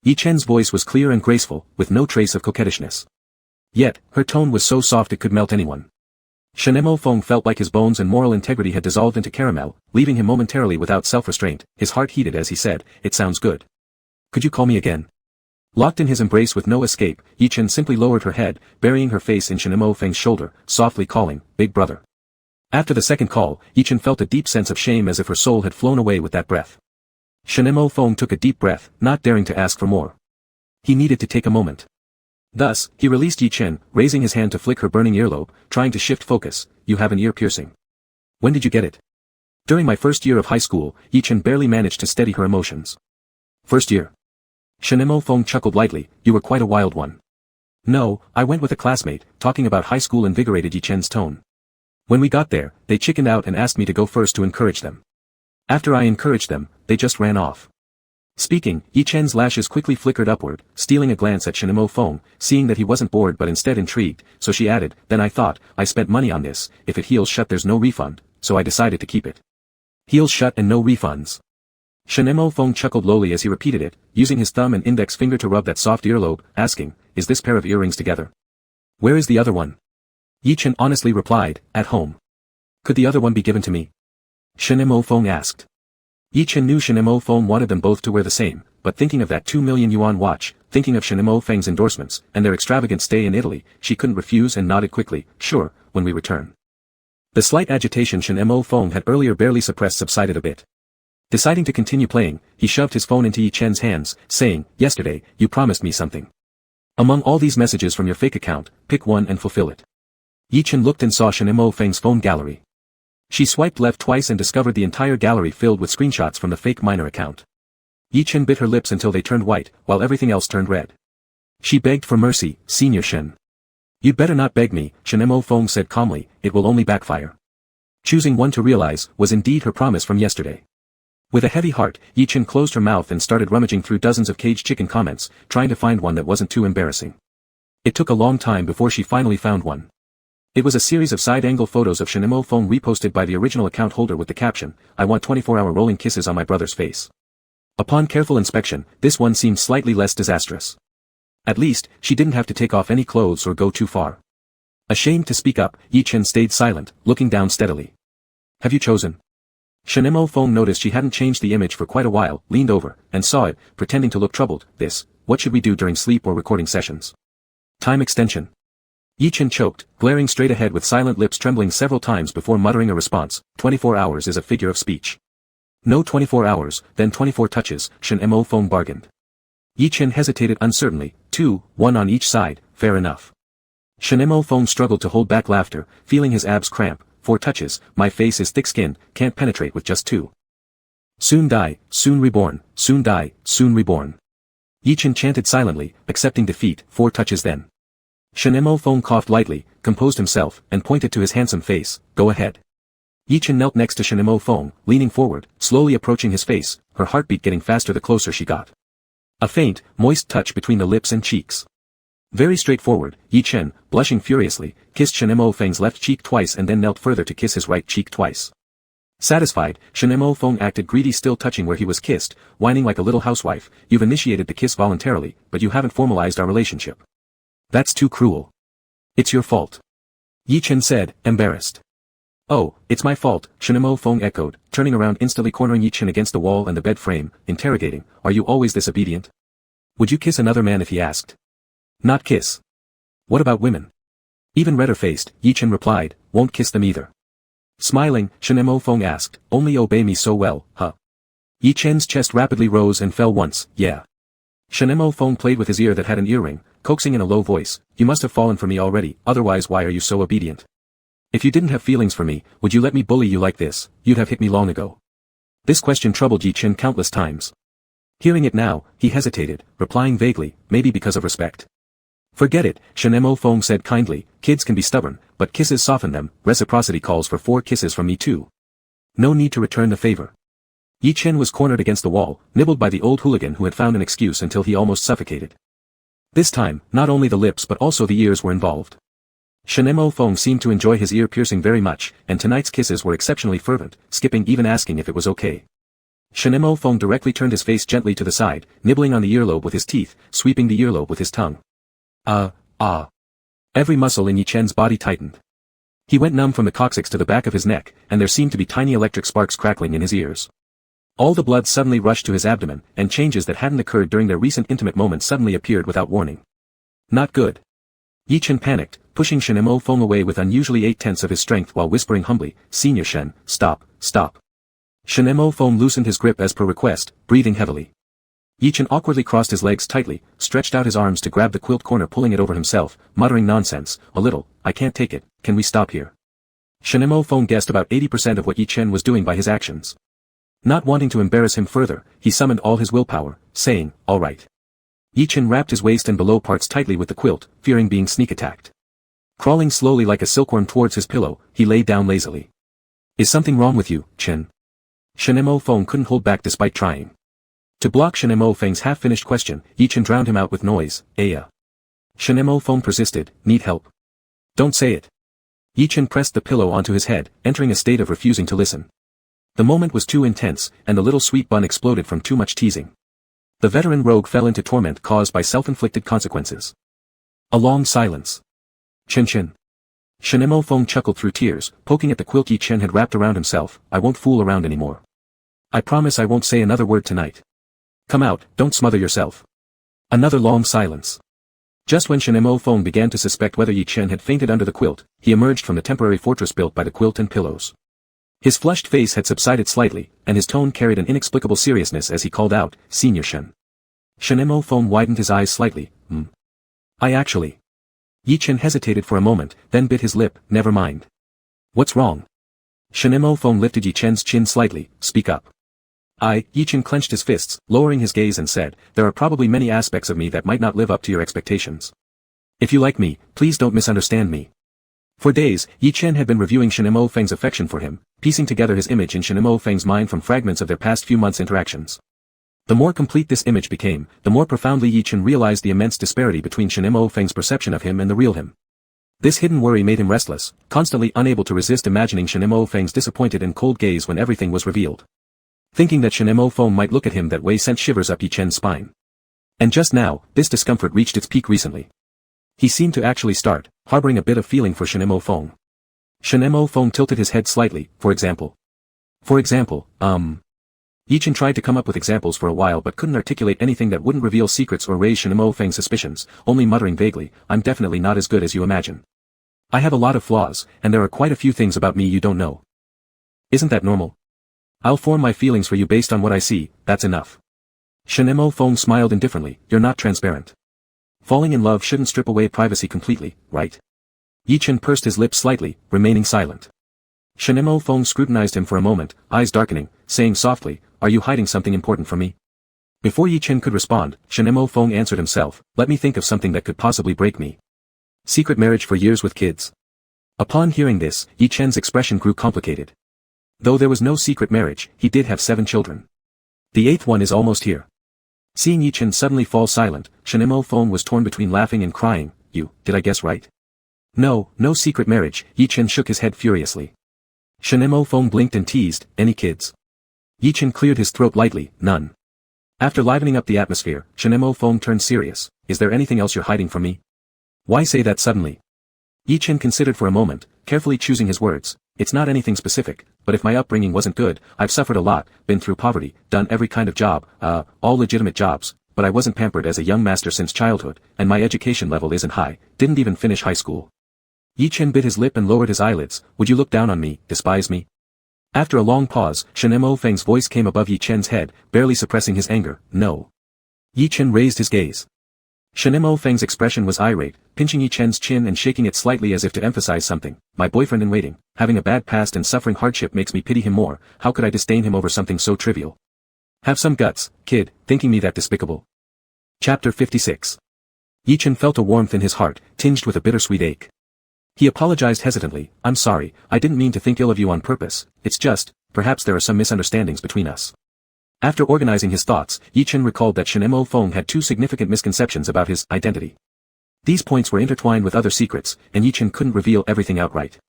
Yi Chen's voice was clear and graceful, with no trace of coquettishness. Yet, her tone was so soft it could melt anyone. Shen Mo Feng felt like his bones and moral integrity had dissolved into caramel, leaving him momentarily without self-restraint. His heart heated as he said, it sounds good. Could you call me again? Locked in his embrace with no escape, Yi Chen simply lowered her head, burying her face in Shen Mo Feng's shoulder, softly calling, Big Brother. After the second call, Yi Chen felt a deep sense of shame as if her soul had flown away with that breath. Shen Mo Feng took a deep breath, not daring to ask for more. He needed to take a moment. Thus, he released Yi Chen, raising his hand to flick her burning earlobe, trying to shift focus. You have an ear piercing. When did you get it? During my first year of high school, Yi Chen barely managed to steady her emotions. First year. Shen Mo Feng chuckled lightly, you were quite a wild one. No, I went with a classmate. Talking about high school invigorated Yi Chen's tone. When we got there, they chickened out and asked me to go first to encourage them. After I encouraged them, they just ran off. Speaking, Yi Chen's lashes quickly flickered upward, stealing a glance at Shen Mo Feng, seeing that he wasn't bored but instead intrigued, so she added, then I thought, I spent money on this, if it heals shut there's no refund, so I decided to keep it. Heels shut and no refunds. Shen Mo Feng chuckled lowly as he repeated it, using his thumb and index finger to rub that soft earlobe, asking, is this pair of earrings together? Where is the other one? Yi Chen honestly replied, at home. Could the other one be given to me? Shen Mo Feng asked. Yi Chen knew Shen Mo Feng wanted them both to wear the same, but thinking of that 2 million yuan watch, thinking of Shen Mo Feng's endorsements, and their extravagant stay in Italy, she couldn't refuse and nodded quickly, sure, when we return. The slight agitation Shen Mo Feng had earlier barely suppressed subsided a bit. Deciding to continue playing, he shoved his phone into Yi Chen's hands, saying, yesterday, you promised me something. Among all these messages from your fake account, pick one and fulfill it. Yi Chen looked and saw Shen Mo Feng's phone gallery. She swiped left twice and discovered the entire gallery filled with screenshots from the fake minor account. Yi Chen bit her lips until they turned white, while everything else turned red. She begged for mercy, Senior Shen. You'd better not beg me, Shen Mo Feng said calmly, it will only backfire. Choosing one to realize, was indeed her promise from yesterday. With a heavy heart, Yi Chen closed her mouth and started rummaging through dozens of caged chicken comments, trying to find one that wasn't too embarrassing. It took a long time before she finally found one. It was a series of side-angle photos of Shen Mo Feng reposted by the original account holder with the caption, I want 24-hour rolling kisses on my brother's face. Upon careful inspection, this one seemed slightly less disastrous. At least, she didn't have to take off any clothes or go too far. Ashamed to speak up, Yi Chen stayed silent, looking down steadily. Have you chosen? Shen Mo Feng noticed she hadn't changed the image for quite a while, leaned over, and saw it, pretending to look troubled. What should we do during sleep or recording sessions? Time extension. Yi Chen choked, glaring straight ahead with silent lips trembling several times before muttering a response, 24 hours is a figure of speech. No 24 hours, then 24 touches, Shen Mo Feng bargained. Yi Chen hesitated uncertainly, 2, 1 on each side, fair enough. Shen Mo Feng struggled to hold back laughter, feeling his abs cramp, 4 touches, my face is thick-skinned, can't penetrate with just 2. Soon die, soon reborn, soon die, soon reborn. Yi Chen chanted silently, accepting defeat, 4 touches then. Shinemo Feng coughed lightly, composed himself, and pointed to his handsome face, go ahead. Yi Chen knelt next to Shinemo Feng, leaning forward, slowly approaching his face, her heartbeat getting faster the closer she got. A faint, moist touch between the lips and cheeks. Very straightforward, Yi Chen, blushing furiously, kissed Shinemo Feng's left cheek twice and then knelt further to kiss his right cheek twice. Satisfied, Shinemo Feng acted greedy, still touching where he was kissed, whining like a little housewife, you've initiated the kiss voluntarily, but you haven't formalized our relationship. That's too cruel. It's your fault. Yi Chen said, embarrassed. Oh, it's my fault, Shinemo Feng echoed, turning around instantly, cornering Yi Chen against the wall and the bed frame, interrogating, are you always this obedient? Would you kiss another man if he asked? Not kiss. What about women? Even redder-faced, Yi Chen replied, won't kiss them either. Smiling, Shinemo Feng asked, only obey me so well, huh? Yi Chen's chest rapidly rose and fell once, yeah. Shinemo Feng played with his ear that had an earring, coaxing in a low voice, you must have fallen for me already, otherwise why are you so obedient? If you didn't have feelings for me, would you let me bully you like this? You'd have hit me long ago. This question troubled Yi Chen countless times. Hearing it now, he hesitated, replying vaguely, maybe because of respect. Forget it, Shinemo Feng said kindly, kids can be stubborn, but kisses soften them, reciprocity calls for 4 kisses from me too. No need to return the favor. Yi Chen was cornered against the wall, nibbled by the old hooligan who had found an excuse until he almost suffocated. This time, not only the lips but also the ears were involved. Shinemo Feng seemed to enjoy his ear-piercing very much, and tonight's kisses were exceptionally fervent, skipping even asking if it was okay. Shinemo Feng directly turned his face gently to the side, nibbling on the earlobe with his teeth, sweeping the earlobe with his tongue. Every muscle in Yi Chen's body tightened. He went numb from the coccyx to the back of his neck, and there seemed to be tiny electric sparks crackling in his ears. All the blood suddenly rushed to his abdomen, and changes that hadn't occurred during their recent intimate moments suddenly appeared without warning. Not good. Yi Chen panicked, pushing Shinemo Feng away with unusually 8/10 of his strength while whispering humbly, Senior Shen, stop, stop. Shinemo Feng loosened his grip as per request, breathing heavily. Yi Chen awkwardly crossed his legs tightly, stretched out his arms to grab the quilt corner, pulling it over himself, muttering nonsense, a little, I can't take it, can we stop here? Shinemo Feng guessed about 80% of what Yi Chen was doing by his actions. Not wanting to embarrass him further, he summoned all his willpower, saying, all right. Yi Chen wrapped his waist and below parts tightly with the quilt, fearing being sneak attacked. Crawling slowly like a silkworm towards his pillow, he lay down lazily. Is something wrong with you, Chen? Shinemo Feng couldn't hold back despite trying. To block Shinemo Feng's half-finished question, Yi Chen drowned him out with noise, Aya. Shinemo Feng persisted, need help? Don't say it. Yi Chen pressed the pillow onto his head, entering a state of refusing to listen. The moment was too intense, and the little sweet bun exploded from too much teasing. The veteran rogue fell into torment caused by self-inflicted consequences. A long silence. Chen. Shinemo Feng chuckled through tears, poking at the quilt Yi Chen had wrapped around himself, I won't fool around anymore. I promise I won't say another word tonight. Come out, don't smother yourself. Another long silence. Just when Shinemo Feng began to suspect whether Yi Chen had fainted under the quilt, he emerged from the temporary fortress built by the quilt and pillows. His flushed face had subsided slightly, and his tone carried an inexplicable seriousness as he called out, Senior Shen. Shinemo Feng widened his eyes slightly, I actually. Yi Chen hesitated for a moment, then bit his lip, never mind. What's wrong? Shinemo Feng lifted Yi Chen's chin slightly, speak up. Yi Chen clenched his fists, lowering his gaze and said, there are probably many aspects of me that might not live up to your expectations. If you like me, please don't misunderstand me. For days, Yi Chen had been reviewing Shinemo Feng's affection for him, piecing together his image in Shinemo Feng's mind from fragments of their past few months' interactions. The more complete this image became, the more profoundly Yi Chen realized the immense disparity between Shinemo Feng's perception of him and the real him. This hidden worry made him restless, constantly unable to resist imagining Shinemo Feng's disappointed and cold gaze when everything was revealed. Thinking that Shinemo Feng might look at him that way sent shivers up Yi Chen's spine. And just now, this discomfort reached its peak recently. He seemed to actually start, harboring a bit of feeling for Shinemo Feng. Shinemo Feng tilted his head slightly, for example. Yi Chen tried to come up with examples for a while but couldn't articulate anything that wouldn't reveal secrets or raise Shinemo Feng's suspicions, only muttering vaguely, I'm definitely not as good as you imagine. I have a lot of flaws, and there are quite a few things about me you don't know. Isn't that normal? I'll form my feelings for you based on what I see, that's enough. Shinemo Feng smiled indifferently, you're not transparent. Falling in love shouldn't strip away privacy completely, right? Yi Chen pursed his lips slightly, remaining silent. Shinemo Feng scrutinized him for a moment, eyes darkening, saying softly, are you hiding something important from me? Before Yi Chen could respond, Shenemo Feng answered himself, let me think of something that could possibly break me. Secret marriage for years with kids. Upon hearing this, Yi Chen's expression grew complicated. Though there was no secret marriage, he did have 7 children. The 8th one is almost here. Seeing Yi Chen suddenly fall silent, Shenemo Feng was torn between laughing and crying. Did I guess right? No secret marriage. Yi Chen shook his head furiously. Shenemo Feng blinked and teased, any kids? Yi Chen cleared his throat lightly, none. After livening up the atmosphere, Shenemo Feng turned serious. Is there anything else you're hiding from me? Why say that suddenly? Yi Chen considered for a moment, carefully choosing his words. It's not anything specific, but if my upbringing wasn't good, I've suffered a lot, been through poverty, done every kind of job, all legitimate jobs, but I wasn't pampered as a young master since childhood, and my education level isn't high, didn't even finish high school. Yi Chen bit his lip and lowered his eyelids. Would you look down on me, despise me? After a long pause, Shenemo Feng's voice came above Yi Chen's head, barely suppressing his anger. No. Yi Chen raised his gaze. Shenemo Feng's expression was irate, pinching Yi Chen's chin and shaking it slightly as if to emphasize something. My boyfriend in waiting, having a bad past and suffering hardship makes me pity him more. How could I disdain him over something so trivial? Have some guts, kid, thinking me that despicable. Chapter 56. Yi Chen felt a warmth in his heart, tinged with a bittersweet ache. He apologized hesitantly. I'm sorry, I didn't mean to think ill of you on purpose, it's just, perhaps there are some misunderstandings between us. After organizing his thoughts, Yi Chen recalled that Shenemo Feng had 2 significant misconceptions about his identity. These points were intertwined with other secrets, and Yi Chen couldn't reveal everything outright.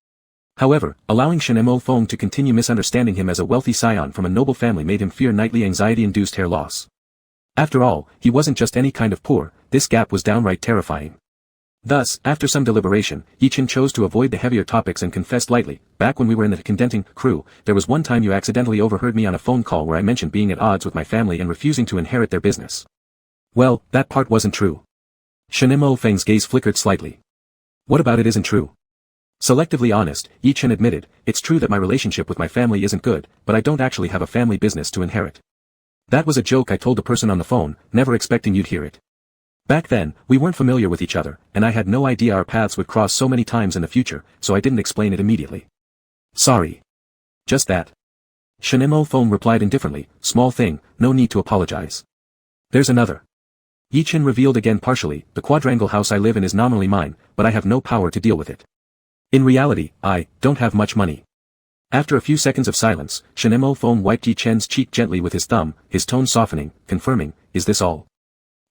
However, allowing Shenemo Feng to continue misunderstanding him as a wealthy scion from a noble family made him fear nightly anxiety-induced hair loss. After all, he wasn't just any kind of poor, this gap was downright terrifying. Thus, after some deliberation, Yi Chen chose to avoid the heavier topics and confessed lightly, back when we were in the condensing crew, there was one time you accidentally overheard me on a phone call where I mentioned being at odds with my family and refusing to inherit their business. Well, that part wasn't true. Shenemo Feng's gaze flickered slightly. What about it isn't true? Selectively honest, Yi Chen admitted, it's true that my relationship with my family isn't good, but I don't actually have a family business to inherit. That was a joke I told the person on the phone, never expecting you'd hear it. Back then, we weren't familiar with each other, and I had no idea our paths would cross so many times in the future, so I didn't explain it immediately. Sorry. Just that. Shenemo Feng replied indifferently, small thing, no need to apologize. There's another. Yi Chen revealed again partially, the quadrangle house I live in is nominally mine, but I have no power to deal with it. In reality, I don't have much money. After a few seconds of silence, Shenemo Feng wiped Yi Chen's cheek gently with his thumb, his tone softening, confirming, is this all?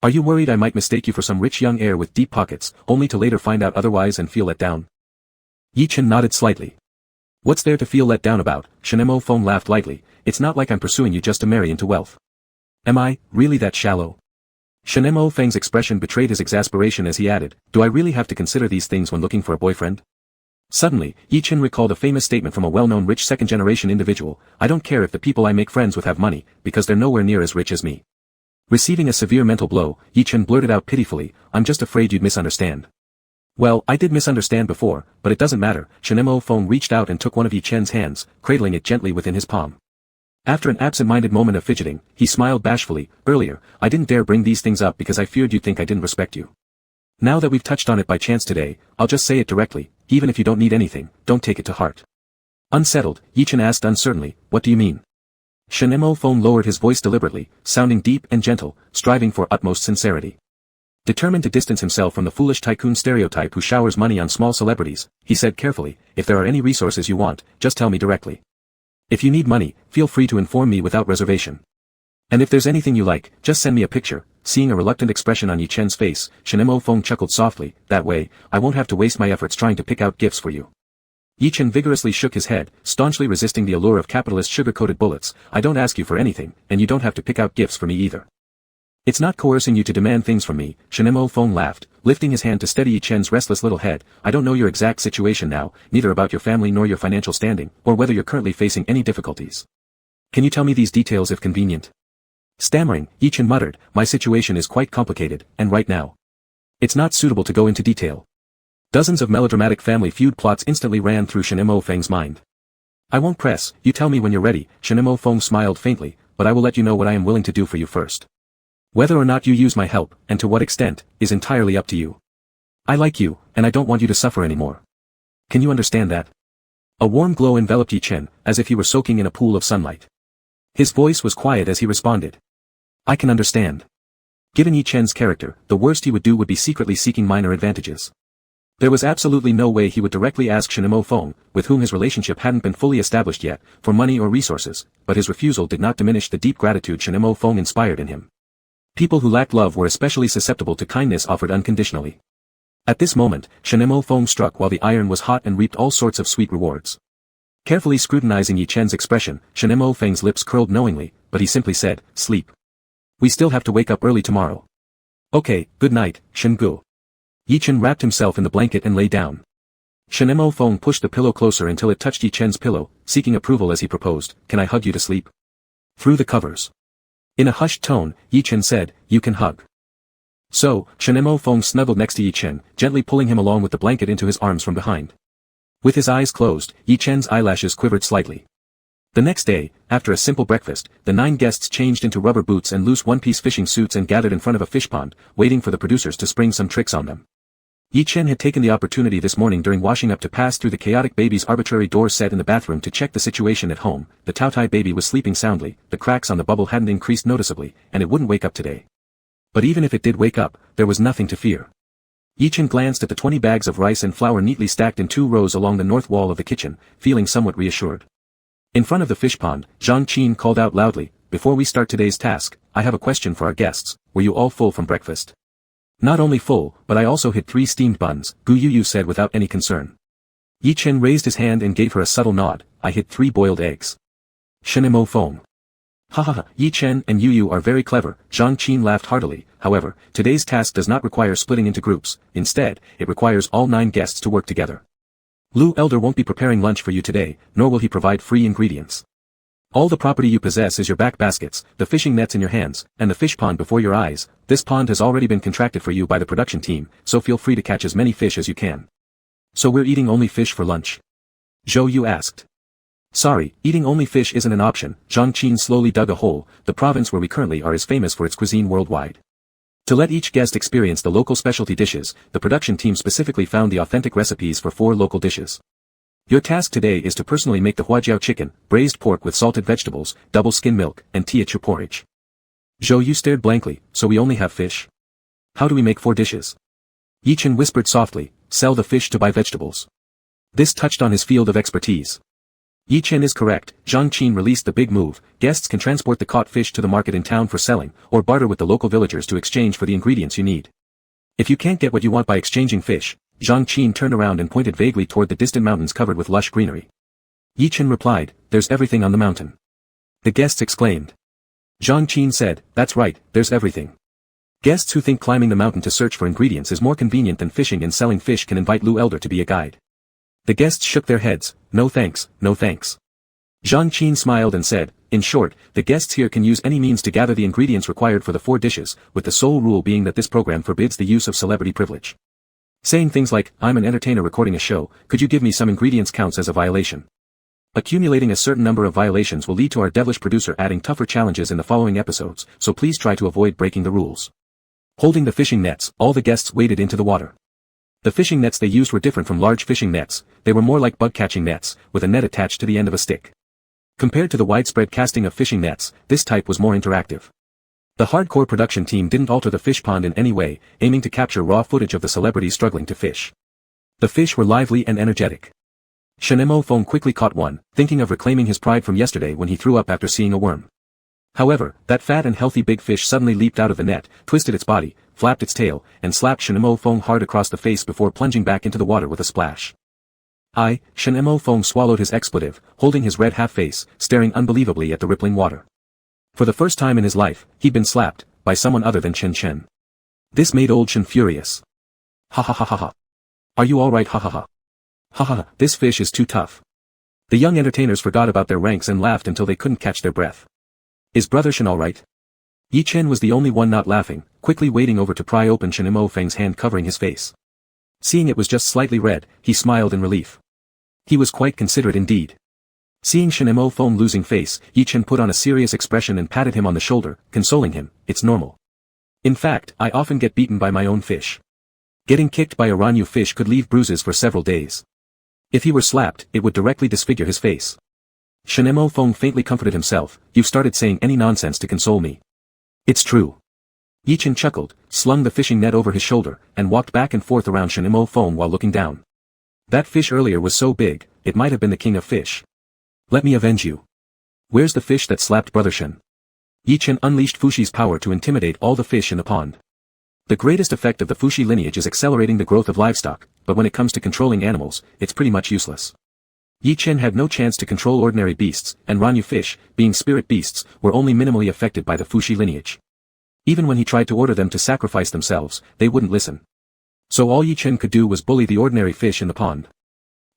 Are you worried I might mistake you for some rich young heir with deep pockets, only to later find out otherwise and feel let down? Yi Chen nodded slightly. What's there to feel let down about? Shenemo Feng laughed lightly, it's not like I'm pursuing you just to marry into wealth. Am I, really that shallow? Shenemo Feng's expression betrayed his exasperation as he added, do I really have to consider these things when looking for a boyfriend? Suddenly, Yi Chen recalled a famous statement from a well-known rich second-generation individual, I don't care if the people I make friends with have money, because they're nowhere near as rich as me. Receiving a severe mental blow, Yi Chen blurted out pitifully, I'm just afraid you'd misunderstand. Well, I did misunderstand before, but it doesn't matter. Shenemo Feng reached out and took one of Yi Chen's hands, cradling it gently within his palm. After an absent-minded moment of fidgeting, he smiled bashfully, earlier, I didn't dare bring these things up because I feared you'd think I didn't respect you. Now that we've touched on it by chance today, I'll just say it directly, even if you don't need anything, don't take it to heart. Unsettled, Yi Chen asked uncertainly, what do you mean? Shenemo Feng lowered his voice deliberately, sounding deep and gentle, striving for utmost sincerity. Determined to distance himself from the foolish tycoon stereotype who showers money on small celebrities, he said carefully, if there are any resources you want, just tell me directly. If you need money, feel free to inform me without reservation. And if there's anything you like, just send me a picture. Seeing a reluctant expression on Yi Chen's face, Shenemo Feng chuckled softly, that way, I won't have to waste my efforts trying to pick out gifts for you. Yi Chen vigorously shook his head, staunchly resisting the allure of capitalist sugar-coated bullets, I don't ask you for anything, and you don't have to pick out gifts for me either. It's not coercing you to demand things from me, Shenemo Feng laughed, lifting his hand to steady Yi Chen's restless little head, I don't know your exact situation now, neither about your family nor your financial standing, or whether you're currently facing any difficulties. Can you tell me these details if convenient? Stammering, Yi Chen muttered, my situation is quite complicated, and right now. It's not suitable to go into detail. Dozens of melodramatic family feud plots instantly ran through Shenemo Feng's mind. I won't press, you tell me when you're ready, Shenemo Feng smiled faintly, but I will let you know what I am willing to do for you first. Whether or not you use my help, and to what extent, is entirely up to you. I like you, and I don't want you to suffer anymore. Can you understand that? A warm glow enveloped Yi Chen, as if he were soaking in a pool of sunlight. His voice was quiet as he responded. I can understand. Given Yi Chen's character, the worst he would do would be secretly seeking minor advantages. There was absolutely no way he would directly ask Shenemo Feng, with whom his relationship hadn't been fully established yet, for money or resources, but his refusal did not diminish the deep gratitude Shenemo Feng inspired in him. People who lacked love were especially susceptible to kindness offered unconditionally. At this moment, Shenemo Feng struck while the iron was hot and reaped all sorts of sweet rewards. Carefully scrutinizing Yi Chen's expression, Shenemo Feng's lips curled knowingly, but he simply said, "Sleep. We still have to wake up early tomorrow." "Okay, good night, Shen Gu." Yi Chen wrapped himself in the blanket and lay down. Shenemo Feng pushed the pillow closer until it touched Yi Chen's pillow, seeking approval as he proposed, "Can I hug you to sleep?" Through the covers. In a hushed tone, Yi Chen said, "You can hug." So, Shenemo Feng snuggled next to Yi Chen, gently pulling him along with the blanket into his arms from behind. With his eyes closed, Yi Chen's eyelashes quivered slightly. The next day, after a simple breakfast, the 9 guests changed into rubber boots and loose one-piece fishing suits and gathered in front of a fish pond, waiting for the producers to spring some tricks on them. Yi Chen had taken the opportunity this morning during washing up to pass through the chaotic baby's arbitrary door set in the bathroom to check the situation at home. The Taotai baby was sleeping soundly, the cracks on the bubble hadn't increased noticeably, and it wouldn't wake up today. But even if it did wake up, there was nothing to fear. Yi Chen glanced at the 20 bags of rice and flour neatly stacked in 2 rows along the north wall of the kitchen, feeling somewhat reassured. In front of the fish pond, Zhang Qin called out loudly, "Before we start today's task, I have a question for our guests. Were you all full from breakfast?" "Not only full, but I also hid 3 steamed buns," Gu Yuyu said without any concern. Yi Chen raised his hand and gave her a subtle nod. "I hid 3 boiled eggs." Shenemo Feng. "Ha ha ha, Yi Chen and Yuyu are very clever," Zhang Qin laughed heartily. "However, today's task does not require splitting into groups. Instead, it requires all 9 guests to work together. Lu Elder won't be preparing lunch for you today, nor will he provide free ingredients. All the property you possess is your back baskets, the fishing nets in your hands, and the fish pond before your eyes. This pond has already been contracted for you by the production team, so feel free to catch as many fish as you can." "So we're eating only fish for lunch?" Zhou Yu asked. "Sorry, eating only fish isn't an option." Zhang Qin slowly dug a hole. "The province where we currently are is famous for its cuisine worldwide. To let each guest experience the local specialty dishes, the production team specifically found the authentic recipes for 4 local dishes. Your task today is to personally make the huajiao chicken, braised pork with salted vegetables, double skim milk, and teochew porridge." Zhou Yu stared blankly. "So we only have fish? How do we make 4 dishes?" Yi Chen whispered softly, "Sell the fish to buy vegetables." This touched on his field of expertise. Yi Chen is correct. Zhang Qin released the big move. Guests can transport the caught fish to the market in town for selling, or barter with the local villagers to exchange for the ingredients you need. If you can't get what you want by exchanging fish, Zhang Qin turned around and pointed vaguely toward the distant mountains covered with lush greenery. Yi Chen replied, "There's everything on the mountain." The guests exclaimed. Zhang Qin said, "That's right, there's everything." Guests who think climbing the mountain to search for ingredients is more convenient than fishing and selling fish can invite Lu Elder to be a guide. The guests shook their heads. "No thanks, no thanks." Zhang Qin smiled and said, "In short, the guests here can use any means to gather the ingredients required for the 4 dishes, with the sole rule being that this program forbids the use of celebrity privilege. Saying things like, 'I'm an entertainer recording a show, could you give me some ingredients?' counts as a violation. Accumulating a certain number of violations will lead to our devilish producer adding tougher challenges in the following episodes, so please try to avoid breaking the rules." Holding the fishing nets, all the guests waded into the water. The fishing nets they used were different from large fishing nets. They were more like bug-catching nets, with a net attached to the end of a stick. Compared to the widespread casting of fishing nets, this type was more interactive. The hardcore production team didn't alter the fish pond in any way, aiming to capture raw footage of the celebrities struggling to fish. The fish were lively and energetic. Shenemo Feng quickly caught one, thinking of reclaiming his pride from yesterday when he threw up after seeing a worm. However, that fat and healthy big fish suddenly leaped out of the net, twisted its body, flapped its tail, and slapped Shenemo Feng hard across the face before plunging back into the water with a splash. Shenemo Feng swallowed his expletive, holding his red half-face, staring unbelievably at the rippling water. For the first time in his life, he'd been slapped, by someone other than Chen Chen. This made old Chen furious. "Ha ha ha ha ha. Are you alright, ha ha ha? Ha ha ha, this fish is too tough." The young entertainers forgot about their ranks and laughed until they couldn't catch their breath. "Is Brother Shen alright?" Yi Chen was the only one not laughing, quickly wading over to pry open Shenemo Feng's hand covering his face. Seeing it was just slightly red, he smiled in relief. He was quite considerate indeed. Seeing Shenemo Feng losing face, Yi Chen put on a serious expression and patted him on the shoulder, consoling him, "It's normal. In fact, I often get beaten by my own fish. Getting kicked by a Ranyu fish could leave bruises for several days. If he were slapped, it would directly disfigure his face." Shenemo Feng faintly comforted himself, "You've started saying any nonsense to console me. It's true. Yi-Chen chuckled, slung the fishing net over his shoulder, and walked back and forth around Shinimo Phone while looking down. That fish earlier was so big, it might have been the king of fish. Let me avenge you. Where's the fish that slapped Brother Shin? Yi-Chen unleashed Fushi's power to intimidate all the fish in the pond. The greatest effect of the Fushi lineage is accelerating the growth of livestock, but when it comes to controlling animals, it's pretty much useless. Yi-Chen had no chance to control ordinary beasts, and Ranyu fish, being spirit beasts, were only minimally affected by the Fushi lineage. Even when he tried to order them to sacrifice themselves, they wouldn't listen. So all Yi-Chen could do was bully the ordinary fish in the pond.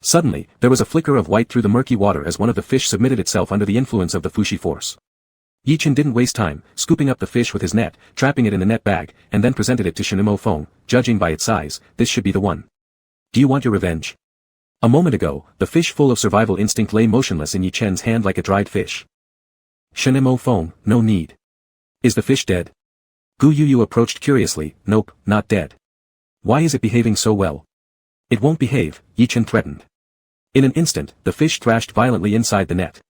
Suddenly, there was a flicker of white through the murky water as one of the fish submitted itself under the influence of the Fushi force. Yi-Chen didn't waste time, scooping up the fish with his net, trapping it in the net bag, and then presented it to Shinimo Phone. Judging by its size, this should be the one. Do you want your revenge? A moment ago, the fish full of survival instinct lay motionless in Yi-Chen's hand like a dried fish. Shinimo Phone, no need. Is the fish dead? Gu Yuyu approached curiously. Nope, not dead. Why is it behaving so well? It won't behave, Yi-Chen threatened. In an instant, the fish thrashed violently inside the net.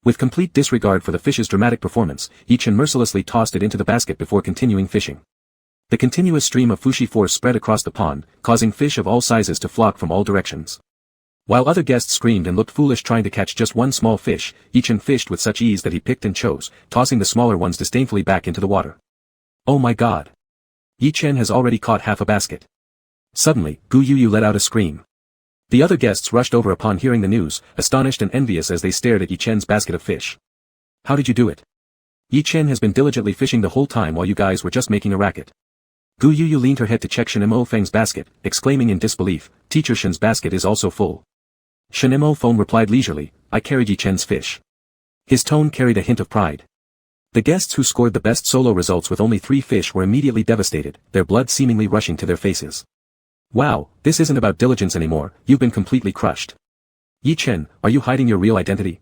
With complete disregard for the fish's dramatic performance, Yi-Chen mercilessly tossed it into the basket before continuing fishing. The continuous stream of Fushi force spread across the pond, causing fish of all sizes to flock from all directions. While other guests screamed and looked foolish trying to catch just one small fish, Yi-Chen fished with such ease that he picked and chose, tossing the smaller ones disdainfully back into the water. Oh my god! Yi-Chen has already caught half a basket. Suddenly, Gu Yuyu let out a scream. The other guests rushed over upon hearing the news, astonished and envious as they stared at Yi-Chen's basket of fish. How did you do it? Yi-Chen has been diligently fishing the whole time while you guys were just making a racket. Gu Yuyu leaned her head to check Shinimo Feng's basket, exclaiming in disbelief, Teacher Shin's basket is also full. Shinimo Phone replied leisurely, I carried Yi-Chen's fish. His tone carried a hint of pride. The guests who scored the best solo results with only 3 fish were immediately devastated, their blood seemingly rushing to their faces. Wow, this isn't about diligence anymore, you've been completely crushed. Yi-Chen, are you hiding your real identity?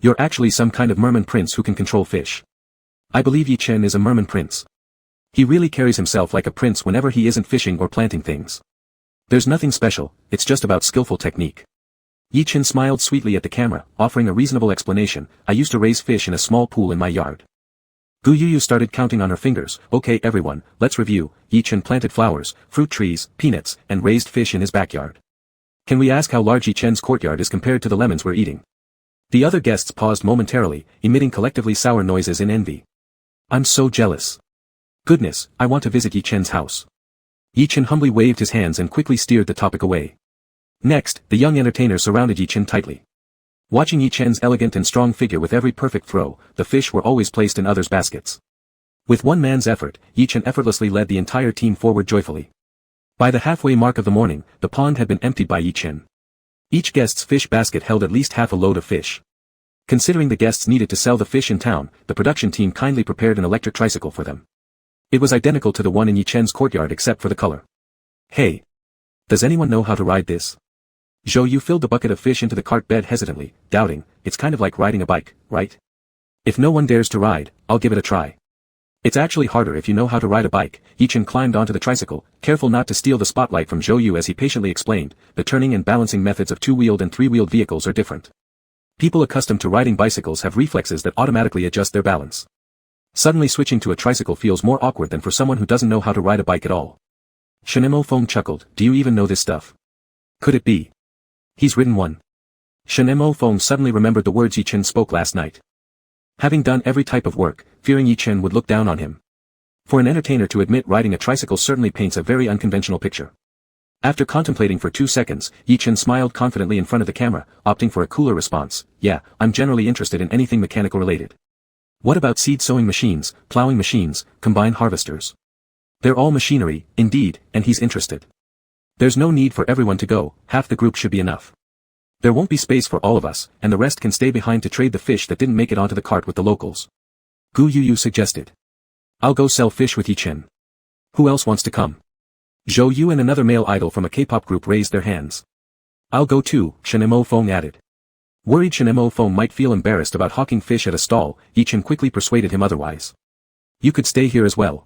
You're actually some kind of merman prince who can control fish. I believe Yi-Chen is a merman prince. He really carries himself like a prince whenever he isn't fishing or planting things. There's nothing special, it's just about skillful technique. Yi-Chen smiled sweetly at the camera, offering a reasonable explanation. I used to raise fish in a small pool in my yard. Gu Yuyu started counting on her fingers. Okay everyone, let's review. Yi-Chen planted flowers, fruit trees, peanuts, and raised fish in his backyard. Can we ask how large Yi-Chen's courtyard is compared to the lemons we're eating? The other guests paused momentarily, emitting collectively sour noises in envy. I'm so jealous. Goodness, I want to visit Yi-Chen's house. Yi-Chen humbly waved his hands and quickly steered the topic away. Next, the young entertainer surrounded Yi-Chen tightly. Watching Yi-Chen's elegant and strong figure with every perfect throw, the fish were always placed in others' baskets. With one man's effort, Yi-Chen effortlessly led the entire team forward joyfully. By the halfway mark of the morning, the pond had been emptied by Yi-Chen. Each guest's fish basket held at least half a load of fish. Considering the guests needed to sell the fish in town, the production team kindly prepared an electric tricycle for them. It was identical to the one in Yi-Chen's courtyard except for the color. Hey! Does anyone know how to ride this? Zhou Yu filled the bucket of fish into the cart bed hesitantly, doubting, it's kind of like riding a bike, right? If no one dares to ride, I'll give it a try. It's actually harder if you know how to ride a bike. Yi-Chen climbed onto the tricycle, careful not to steal the spotlight from Zhou Yu as he patiently explained, the turning and balancing methods of 2-wheeled and 3-wheeled vehicles are different. People accustomed to riding bicycles have reflexes that automatically adjust their balance. Suddenly switching to a tricycle feels more awkward than for someone who doesn't know how to ride a bike at all. Shinimo Feng chuckled, do you even know this stuff? Could it be? He's ridden one. Shinimo Feng suddenly remembered the words Yi-Chen spoke last night. Having done every type of work, fearing Yi-Chen would look down on him. For an entertainer to admit riding a tricycle certainly paints a very unconventional picture. After contemplating for 2 seconds, Yi-Chen smiled confidently in front of the camera, opting for a cooler response. Yeah, I'm generally interested in anything mechanical related. What about seed sowing machines, plowing machines, combine harvesters? They're all machinery, indeed, and he's interested. There's no need for everyone to go, half the group should be enough. There won't be space for all of us, and the rest can stay behind to trade the fish that didn't make it onto the cart with the locals. Gu Yuyu suggested. I'll go sell fish with Yi-Chen. Who else wants to come? Zhou Yu and another male idol from a K-pop group raised their hands. I'll go too, Shinimo Feng added. Worried Shinimo Feng might feel embarrassed about hawking fish at a stall, Yi-Chen quickly persuaded him otherwise. You could stay here as well.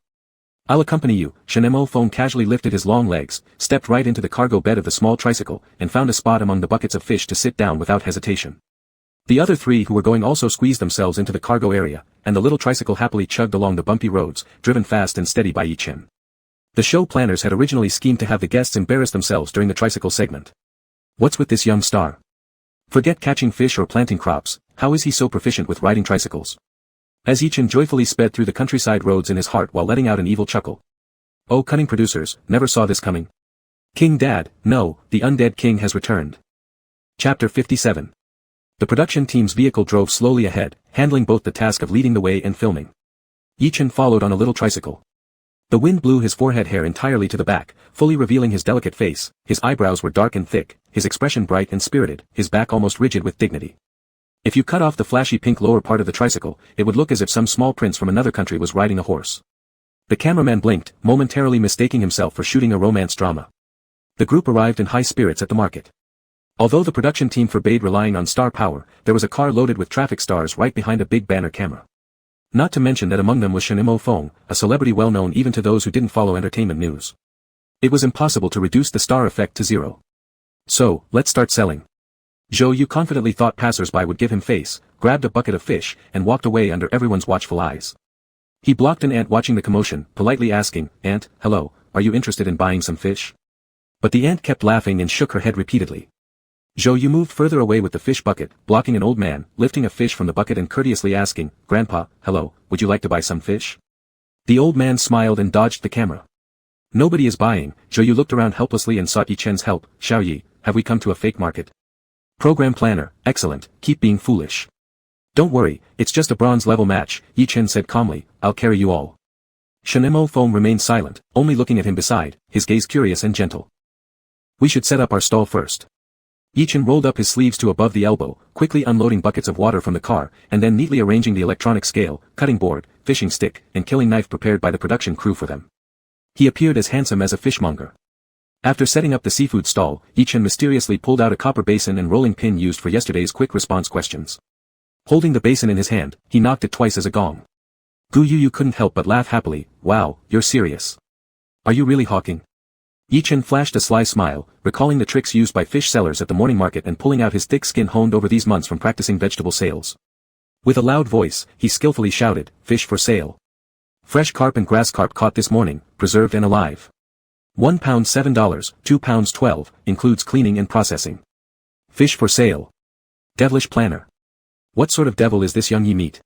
I'll accompany you. Shinimo Feng casually lifted his long legs, stepped right into the cargo bed of the small tricycle, and found a spot among the buckets of fish to sit down without hesitation. The other three who were going also squeezed themselves into the cargo area, and the little tricycle happily chugged along the bumpy roads, driven fast and steady by Yi-Chen. The show planners had originally schemed to have the guests embarrass themselves during the tricycle segment. What's with this young star? Forget catching fish or planting crops, how is he so proficient with riding tricycles? As Yi-Chen joyfully sped through the countryside roads in his heart while letting out an evil chuckle. Oh, cunning producers, never saw this coming. King Dad, no, the undead king has returned. Chapter 57. The production team's vehicle drove slowly ahead, handling both the task of leading the way and filming. Yi-Chen followed on a little tricycle. The wind blew his forehead hair entirely to the back, fully revealing his delicate face. His eyebrows were dark and thick, his expression bright and spirited, his back almost rigid with dignity. If you cut off the flashy pink lower part of the tricycle, it would look as if some small prince from another country was riding a horse. The cameraman blinked, momentarily mistaking himself for shooting a romance drama. The group arrived in high spirits at the market. Although the production team forbade relying on star power, there was a car loaded with traffic stars right behind a big banner camera. Not to mention that among them was Shenimo Feng, a celebrity well known even to those who didn't follow entertainment news. It was impossible to reduce the star effect to zero. So, let's start selling. Zhou Yu confidently thought passers-by would give him face, grabbed a bucket of fish, and walked away under everyone's watchful eyes. He blocked an ant watching the commotion, politely asking, "Ant, hello, are you interested in buying some fish?" But the ant kept laughing and shook her head repeatedly. Zhou Yu moved further away with the fish bucket, blocking an old man, lifting a fish from the bucket and courteously asking, "Grandpa, hello, would you like to buy some fish?" The old man smiled and dodged the camera. Nobody is buying. Zhou Yu looked around helplessly and sought Yi-Chen's help. "Xiao Yi, have we come to a fake market?" Program planner, excellent, keep being foolish. "Don't worry, it's just a bronze-level match," Yi-Chen said calmly, "I'll carry you all." Shenimo Feng remained silent, only looking at him beside, his gaze curious and gentle. "We should set up our stall first." Yi-Chen rolled up his sleeves to above the elbow, quickly unloading buckets of water from the car, and then neatly arranging the electronic scale, cutting board, fishing stick, and killing knife prepared by the production crew for them. He appeared as handsome as a fishmonger. After setting up the seafood stall, Yi-Chen mysteriously pulled out a copper basin and rolling pin used for yesterday's quick response questions. Holding the basin in his hand, he knocked it twice as a gong. Gu Yu couldn't help but laugh happily. "Wow, you're serious. Are you really hawking?" Yi-Chen flashed a sly smile, recalling the tricks used by fish sellers at the morning market and pulling out his thick skin honed over these months from practicing vegetable sales. With a loud voice, he skillfully shouted, "Fish for sale. Fresh carp and grass carp caught this morning, preserved and alive. £1 $7, £2 12, includes cleaning and processing. Fish for sale. Devilish planner. What sort of devil is this young Yi meat?"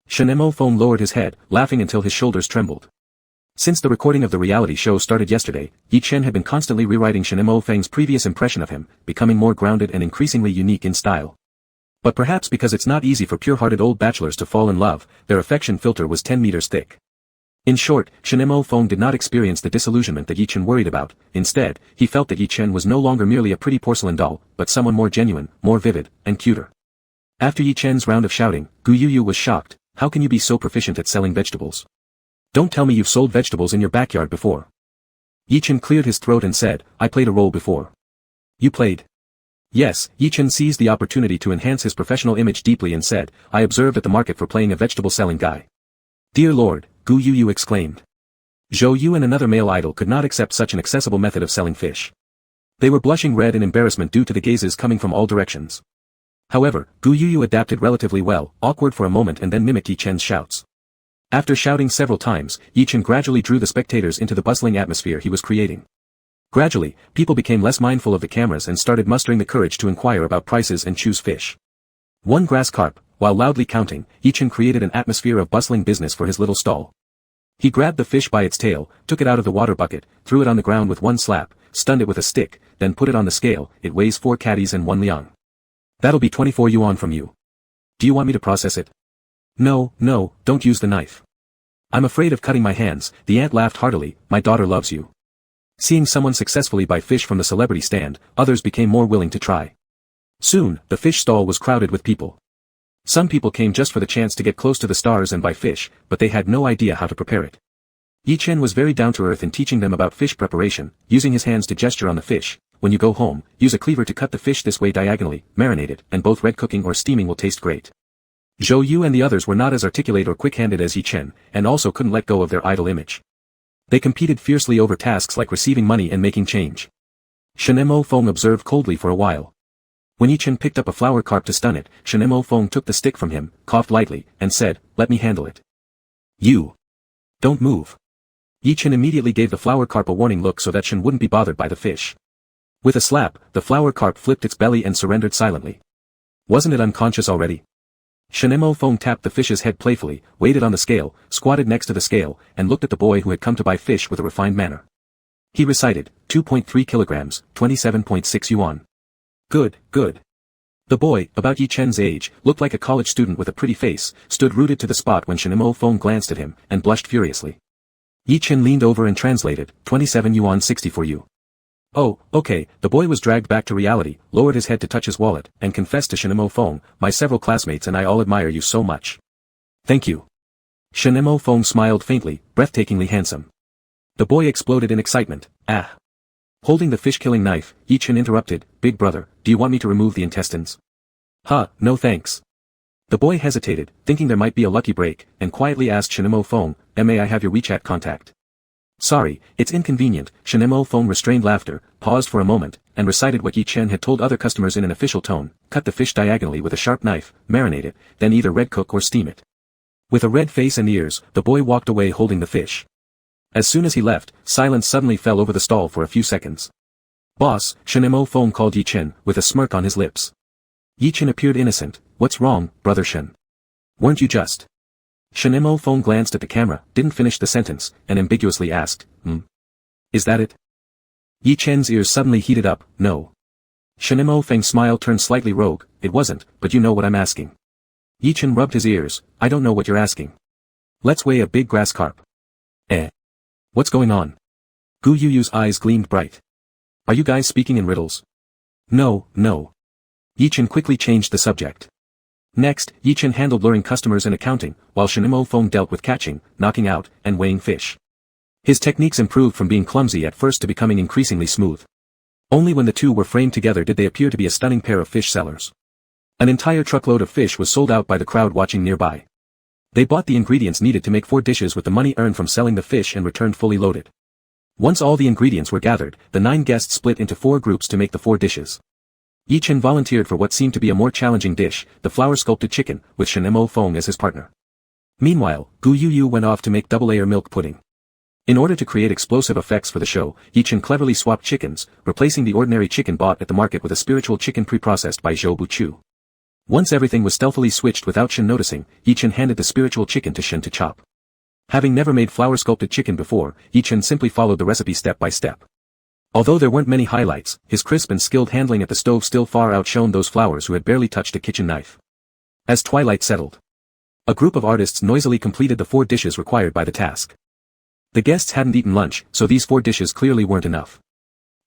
Shenemo Feng lowered his head, laughing until his shoulders trembled. Since the recording of the reality show started yesterday, Yi-Chen had been constantly rewriting Shenemo Feng's previous impression of him, becoming more grounded and increasingly unique in style. But perhaps because it's not easy for pure-hearted old bachelors to fall in love, their affection filter was 10 meters thick. In short, Shenemo Feng did not experience the disillusionment that Yi-Chen worried about. Instead, he felt that Yi-Chen was no longer merely a pretty porcelain doll, but someone more genuine, more vivid, and cuter. After Yi-Chen's round of shouting, Gu Yu was shocked. "How can you be so proficient at selling vegetables? Don't tell me you've sold vegetables in your backyard before." Yi-Chen cleared his throat and said, "I played a role before." "You played?" Yes, Yi-Chen seized the opportunity to enhance his professional image deeply and said, "I observed at the market for playing a vegetable-selling guy." "Dear Lord," Gu Yu exclaimed. Zhou Yu and another male idol could not accept such an accessible method of selling fish. They were blushing red in embarrassment due to the gazes coming from all directions. However, Gu Yu adapted relatively well, awkward for a moment and then mimicked Yi-Chen's shouts. After shouting several times, Yi-Chen gradually drew the spectators into the bustling atmosphere he was creating. Gradually, people became less mindful of the cameras and started mustering the courage to inquire about prices and choose fish. One grass carp, while loudly counting, Yi-Chen created an atmosphere of bustling business for his little stall. He grabbed the fish by its tail, took it out of the water bucket, threw it on the ground with one slap, stunned it with a stick, then put it on the scale. "It weighs 4 catties and 1 liang. That'll be 24 yuan from you. Do you want me to process it?" No, don't use the knife. "I'm afraid of cutting my hands." The ant laughed heartily. "My daughter loves you." Seeing someone successfully buy fish from the celebrity stand, others became more willing to try. Soon, the fish stall was crowded with people. Some people came just for the chance to get close to the stars and buy fish, but they had no idea how to prepare it. Yi-Chen was very down-to-earth in teaching them about fish preparation, using his hands to gesture on the fish. "When you go home, use a cleaver to cut the fish this way diagonally, marinate it, and both red cooking or steaming will taste great." Zhou Yu and the others were not as articulate or quick-handed as Yi-Chen, and also couldn't let go of their idol image. They competed fiercely over tasks like receiving money and making change. Shenemo Feng observed coldly for a while. When Yi Chen picked up a flower carp to stun it, Shen Mo Feng took the stick from him, coughed lightly, and said, "Let me handle it." "You. Don't move." Yi Chen immediately gave the flower carp a warning look so that Shen wouldn't be bothered by the fish. With a slap, the flower carp flipped its belly and surrendered silently. Wasn't it unconscious already? Shen Mo Feng tapped the fish's head playfully, weighed it on the scale, squatted next to the scale, and looked at the boy who had come to buy fish with a refined manner. He recited, 2.3 kilograms, 27.6 yuan. Good, good. The boy, about Yi Chen's age, looked like a college student with a pretty face, stood rooted to the spot when Shen Mo Feng glanced at him, and blushed furiously. Yi Chen leaned over and translated, 27 yuan 60 for you. Oh, okay. The boy was dragged back to reality, lowered his head to touch his wallet, and confessed to Shen Mo Feng, "My several classmates and I all admire you so much." "Thank you." Shen Mo Feng smiled faintly, breathtakingly handsome. The boy exploded in excitement. "Ah." Holding the fish-killing knife, Yi Chen interrupted, "Big brother, do you want me to remove the intestines?" "Huh, no thanks." The boy hesitated, thinking there might be a lucky break, and quietly asked Shen Mo Feng, "May I have your WeChat contact?" "Sorry, it's inconvenient." Shen Mo Feng restrained laughter, paused for a moment, and recited what Yi Chen had told other customers in an official tone, "Cut the fish diagonally with a sharp knife, marinate it, then either red cook or steam it." With a red face and ears, the boy walked away holding the fish. As soon as he left, silence suddenly fell over the stall for a few seconds. "Boss," Shen Mo Feng called Yi Chen, with a smirk on his lips. Yi Chen appeared innocent. "What's wrong, brother Shen? Weren't you just?" Shen Mo Feng glanced at the camera, didn't finish the sentence, and ambiguously asked, Is that it?" Yi Chen's ears suddenly heated up, "No." Shen Mo Feng's smile turned slightly rogue, "It wasn't, but you know what I'm asking." Yi Chen rubbed his ears, "I don't know what you're asking." "Let's weigh a big grass carp." "Eh? What's going on?" Gu Yuyu's eyes gleamed bright. "Are you guys speaking in riddles?" "No, no." Yi Chen quickly changed the subject. Next, Yi Chen handled luring customers and accounting, while Shen Mo Feng dealt with catching, knocking out, and weighing fish. His techniques improved from being clumsy at first to becoming increasingly smooth. Only when the two were framed together did they appear to be a stunning pair of fish sellers. An entire truckload of fish was sold out by the crowd watching nearby. They bought the ingredients needed to make 4 dishes with the money earned from selling the fish and returned fully loaded. Once all the ingredients were gathered, the 9 guests split into 4 groups to make the 4 dishes. Yi Chen volunteered for what seemed to be a more challenging dish, the flour-sculpted chicken, with Shen Mo Feng as his partner. Meanwhile, Gu Yuyu went off to make double-layer milk pudding. In order to create explosive effects for the show, Yi Chen cleverly swapped chickens, replacing the ordinary chicken bought at the market with a spiritual chicken pre-processed by Zhou Buchu. Once everything was stealthily switched without Shen noticing, Yi Chen handed the spiritual chicken to Shen to chop. Having never made flour-sculpted chicken before, Yi Chen simply followed the recipe step by step. Although there weren't many highlights, his crisp and skilled handling at the stove still far outshone those flowers who had barely touched a kitchen knife. As twilight settled, a group of artists noisily completed the 4 dishes required by the task. The guests hadn't eaten lunch, so these 4 dishes clearly weren't enough.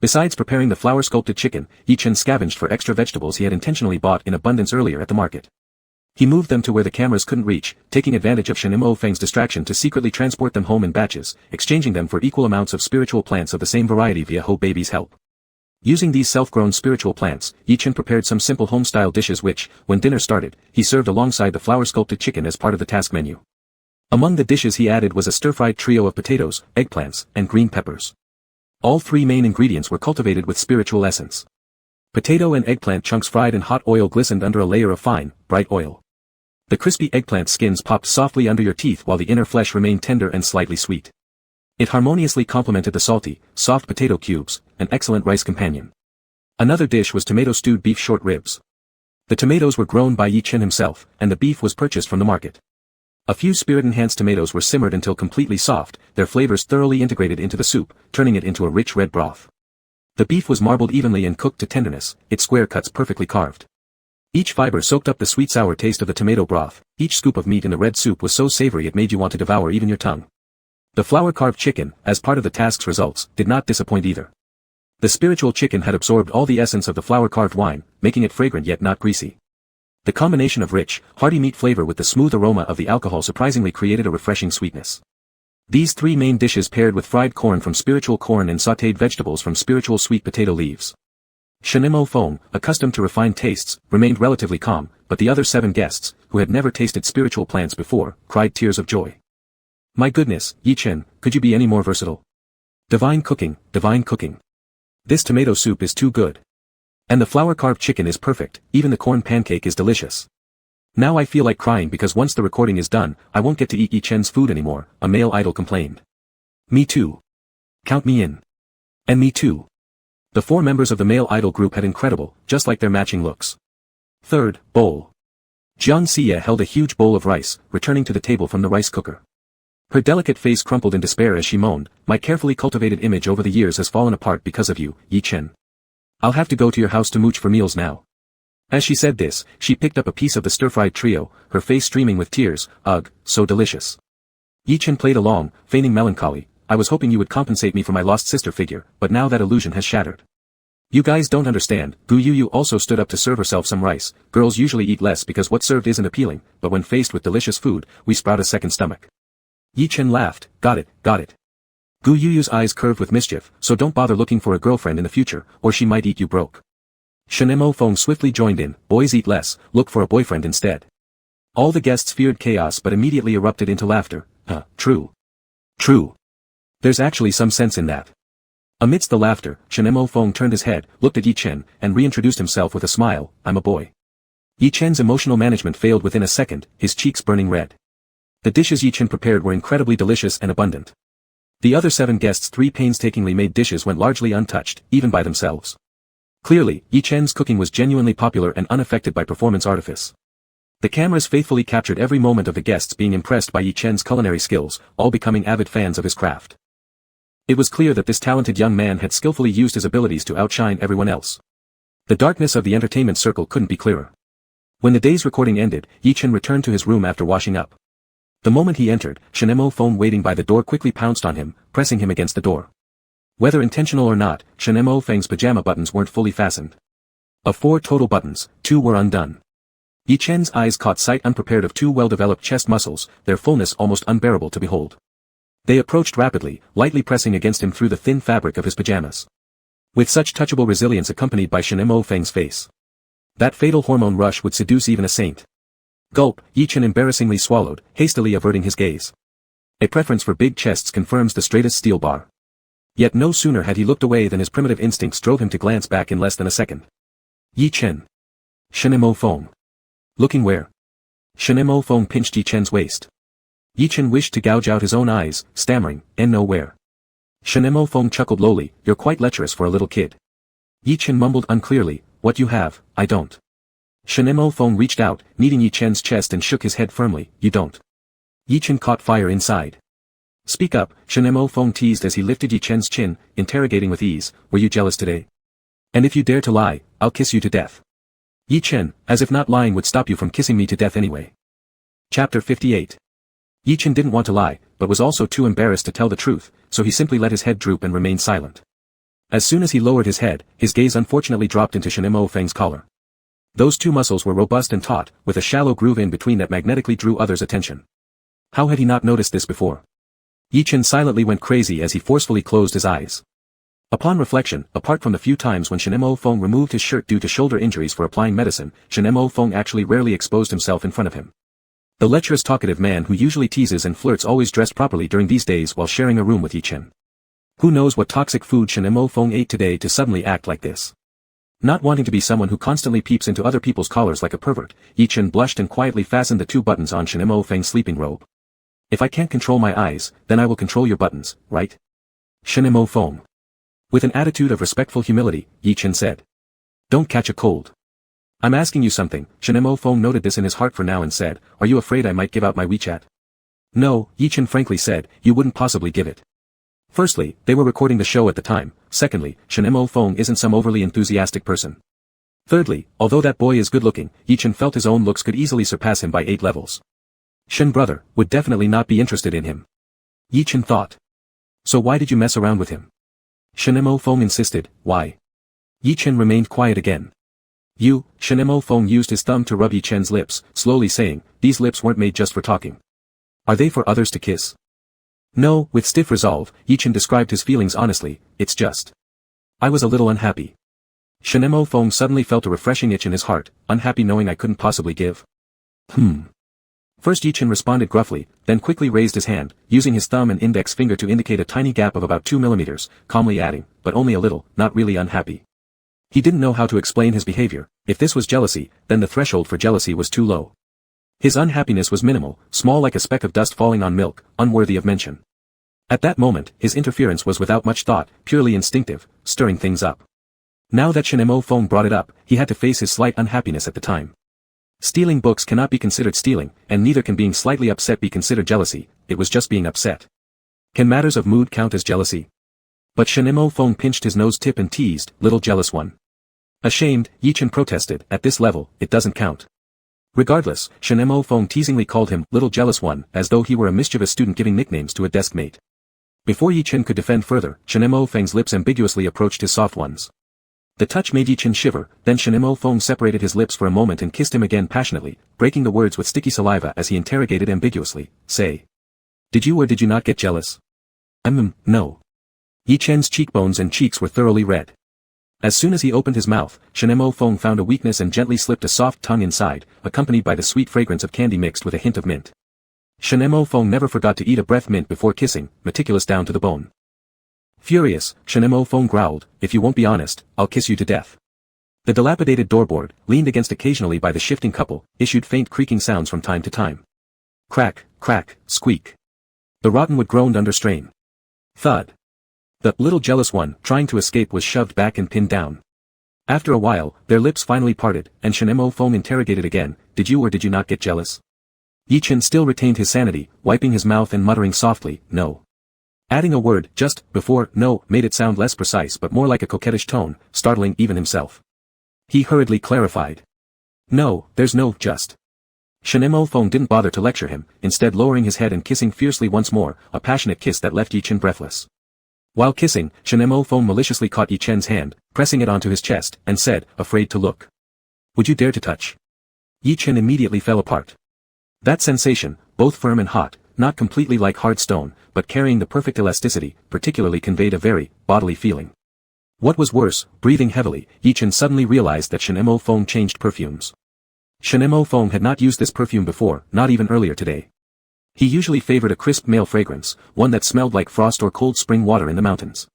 Besides preparing the flour-sculpted chicken, Yi Chen scavenged for extra vegetables he had intentionally bought in abundance earlier at the market. He moved them to where the cameras couldn't reach, taking advantage of Shen Mo Feng's distraction to secretly transport them home in batches, exchanging them for equal amounts of spiritual plants of the same variety via Ho Baby's help. Using these self-grown spiritual plants, Yi Chen prepared some simple home-style dishes which, when dinner started, he served alongside the flour-sculpted chicken as part of the task menu. Among the dishes he added was a stir-fried trio of potatoes, eggplants, and green peppers. All 3 main ingredients were cultivated with spiritual essence. Potato and eggplant chunks fried in hot oil glistened under a layer of fine, bright oil. The crispy eggplant skins popped softly under your teeth while the inner flesh remained tender and slightly sweet. It harmoniously complemented the salty, soft potato cubes, an excellent rice companion. Another dish was tomato-stewed beef short ribs. The tomatoes were grown by Yi Chen himself, and the beef was purchased from the market. A few spirit-enhanced tomatoes were simmered until completely soft, their flavors thoroughly integrated into the soup, turning it into a rich red broth. The beef was marbled evenly and cooked to tenderness, its square cuts perfectly carved. Each fiber soaked up the sweet-sour taste of the tomato broth. Each scoop of meat in the red soup was so savory it made you want to devour even your tongue. The flour-carved chicken, as part of the task's results, did not disappoint either. The spiritual chicken had absorbed all the essence of the flour-carved wine, making it fragrant yet not greasy. The combination of rich, hearty meat flavor with the smooth aroma of the alcohol surprisingly created a refreshing sweetness. These 3 main dishes paired with fried corn from spiritual corn and sautéed vegetables from spiritual sweet potato leaves. Shen Mo Feng, accustomed to refined tastes, remained relatively calm, but the other 7 guests, who had never tasted spiritual plants before, cried tears of joy. "My goodness, Yi Chen, could you be any more versatile? Divine cooking, divine cooking. This tomato soup is too good." And the flour-carved chicken is perfect, even the corn pancake is delicious. Now I feel like crying because once the recording is done, I won't get to eat Yi Chen's food anymore, a male idol complained. Me too. Count me in. And me too. The 4 members of the male idol group had incredible, just like their matching looks. Third, bowl. Jiang Xie held a huge bowl of rice, returning to the table from the rice cooker. Her delicate face crumpled in despair as she moaned, my carefully cultivated image over the years has fallen apart because of you, Yi Chen. I'll have to go to your house to mooch for meals now. As she said this, she picked up a piece of the stir-fried trio, her face streaming with tears, ugh, so delicious. Yi Chen played along, feigning melancholy, I was hoping you would compensate me for my lost sister figure, but now that illusion has shattered. You guys don't understand, Gu Yuyu also stood up to serve herself some rice, girls usually eat less because what's served isn't appealing, but when faced with delicious food, we sprout a second stomach. Yi Chen laughed, got it, got it. Gu Yuyu's eyes curved with mischief, so don't bother looking for a girlfriend in the future, or she might eat you broke. Shenemo Feng swiftly joined in, boys eat less, look for a boyfriend instead. All the guests feared chaos but immediately erupted into laughter, true. True. There's actually some sense in that. Amidst the laughter, Shenemo Feng turned his head, looked at Yi Chen, and reintroduced himself with a smile, I'm a boy. Yi Chen's emotional management failed within a second, his cheeks burning red. The dishes Yi Chen prepared were incredibly delicious and abundant. The other 7 guests' 3 painstakingly made dishes went largely untouched, even by themselves. Clearly, Yi Chen's cooking was genuinely popular and unaffected by performance artifice. The cameras faithfully captured every moment of the guests being impressed by Yi Chen's culinary skills, all becoming avid fans of his craft. It was clear that this talented young man had skillfully used his abilities to outshine everyone else. The darkness of the entertainment circle couldn't be clearer. When the day's recording ended, Yi Chen returned to his room after washing up. The moment he entered, Shenemo Feng waiting by the door quickly pounced on him, pressing him against the door. Whether intentional or not, Shenemo Feng's pajama buttons weren't fully fastened. Of 4 total buttons, 2 were undone. Yi Chen's eyes caught sight unprepared of 2 well-developed chest muscles, their fullness almost unbearable to behold. They approached rapidly, lightly pressing against him through the thin fabric of his pajamas. With such touchable resilience accompanied by Shenemo Feng's face. That fatal hormone rush would seduce even a saint. Gulp, Yi Chen embarrassingly swallowed, hastily averting his gaze. A preference for big chests confirms the straightest steel bar. Yet no sooner had he looked away than his primitive instincts drove him to glance back in less than a second. Yi Chen. Shenemo Feng. Looking where? Shenemo Feng pinched Yi Chen's waist. Yi Chen wished to gouge out his own eyes, stammering, and nowhere. Shenemo Feng chuckled lowly, you're quite lecherous for a little kid. Yi Chen mumbled unclearly, what you have, I don't. Shenemo Feng reached out, kneading Yi Chen's chest and shook his head firmly, you don't. Yi Chen caught fire inside. Speak up, Shenemo Feng teased as he lifted Yi Chen's chin, interrogating with ease, were you jealous today? And if you dare to lie, I'll kiss you to death. Yi Chen, as if not lying would stop you from kissing me to death anyway. Chapter 58. Yi Chen didn't want to lie, but was also too embarrassed to tell the truth, so he simply let his head droop and remained silent. As soon as he lowered his head, his gaze unfortunately dropped into Shenemo Feng's collar. Those 2 muscles were robust and taut, with a shallow groove in between that magnetically drew others' attention. How had he not noticed this before? Yi Chen silently went crazy as he forcefully closed his eyes. Upon reflection, apart from the few times when Shenemo Feng removed his shirt due to shoulder injuries for applying medicine, Shenemo Feng actually rarely exposed himself in front of him. The lecherous talkative man who usually teases and flirts always dressed properly during these days while sharing a room with Yi Chen. Who knows what toxic food Shenemo Feng ate today to suddenly act like this? Not wanting to be someone who constantly peeps into other people's collars like a pervert, Yi Chen blushed and quietly fastened the 2 buttons on Shenemo Feng's sleeping robe. If I can't control my eyes, then I will control your buttons, right? Shenemo Feng. With an attitude of respectful humility, Yi Chen said. Don't catch a cold. I'm asking you something, Shenemo Feng noted this in his heart for now and said, are you afraid I might give out my WeChat? No, Yi Chen frankly said, you wouldn't possibly give it. Firstly, they were recording the show at the time, secondly, Shenemo Feng isn't some overly enthusiastic person. Thirdly, although that boy is good-looking, Yi Chen felt his own looks could easily surpass him by 8 levels. Shen brother would definitely not be interested in him. Yi Chen thought. So why did you mess around with him? Shenemo Feng insisted, why? Yi Chen remained quiet again. Shenemo Feng used his thumb to rub Yi Chen's lips, slowly saying, these lips weren't made just for talking. Are they for others to kiss? No, with stiff resolve, Yi Chen described his feelings honestly, it's just. I was a little unhappy. Shenemo Feng suddenly felt a refreshing itch in his heart, unhappy knowing I couldn't possibly give. First Yi Chen responded gruffly, then quickly raised his hand, using his thumb and index finger to indicate a tiny gap of about 2 millimeters, calmly adding, but only a little, not really unhappy. He didn't know how to explain his behavior. If this was jealousy, then the threshold for jealousy was too low. His unhappiness was minimal, small like a speck of dust falling on milk, unworthy of mention. At that moment, his interference was without much thought, purely instinctive, stirring things up. Now that Shinemo Fong brought it up, he had to face his slight unhappiness at the time. Stealing books cannot be considered stealing, and neither can being slightly upset be considered jealousy. It was just being upset. Can matters of mood count as jealousy? But Shinemo Fong pinched his nose tip and teased, "Little jealous one." Ashamed, Yi-Chen protested, "At this level, it doesn't count." Regardless, Shinemo Fong teasingly called him, "Little jealous one," as though he were a mischievous student giving nicknames to a desk mate. Before Yi-Chen could defend further, Shinemo Feng's lips ambiguously approached his soft ones. The touch made Yi-Chen shiver, then Shinemo Fong separated his lips for a moment and kissed him again passionately, breaking the words with sticky saliva as he interrogated ambiguously, "Say. Did you or did you not get jealous?" No." Yi-Chen's cheekbones and cheeks were thoroughly red. As soon as he opened his mouth, Shinemo Fong found a weakness and gently slipped a soft tongue inside, accompanied by the sweet fragrance of candy mixed with a hint of mint. Shinemo Fong never forgot to eat a breath mint before kissing, meticulous down to the bone. Furious, Shinemo Fong growled, "If you won't be honest, I'll kiss you to death." The dilapidated doorboard, leaned against occasionally by the shifting couple, issued faint creaking sounds from time to time. Crack, crack, squeak. The rottenwood groaned under strain. Thud. The little jealous one, trying to escape, was shoved back and pinned down. After a while, their lips finally parted, and Shinemo Fong interrogated again, "Did you or did you not get jealous?" Yi-Chen still retained his sanity, wiping his mouth and muttering softly, "No." Adding a word, just, before, "no," made it sound less precise but more like a coquettish tone, startling even himself. He hurriedly clarified. "No, there's no, just." Shinemo Fong didn't bother to lecture him, instead lowering his head and kissing fiercely once more, a passionate kiss that left Yi-Chen breathless. While kissing, Shinemo Fong maliciously caught Yi-Chen's hand, pressing it onto his chest, and said, afraid to look. "Would you dare to touch?" Yi-Chen immediately fell apart. That sensation, both firm and hot, not completely like hard stone, but carrying the perfect elasticity, particularly conveyed a very bodily feeling. What was worse, breathing heavily, Yi-Chen suddenly realized that Shinemo Fong changed perfumes. Shinemo Fong had not used this perfume before, not even earlier today. He usually favored a crisp male fragrance, one that smelled like frost or cold spring water in the mountains.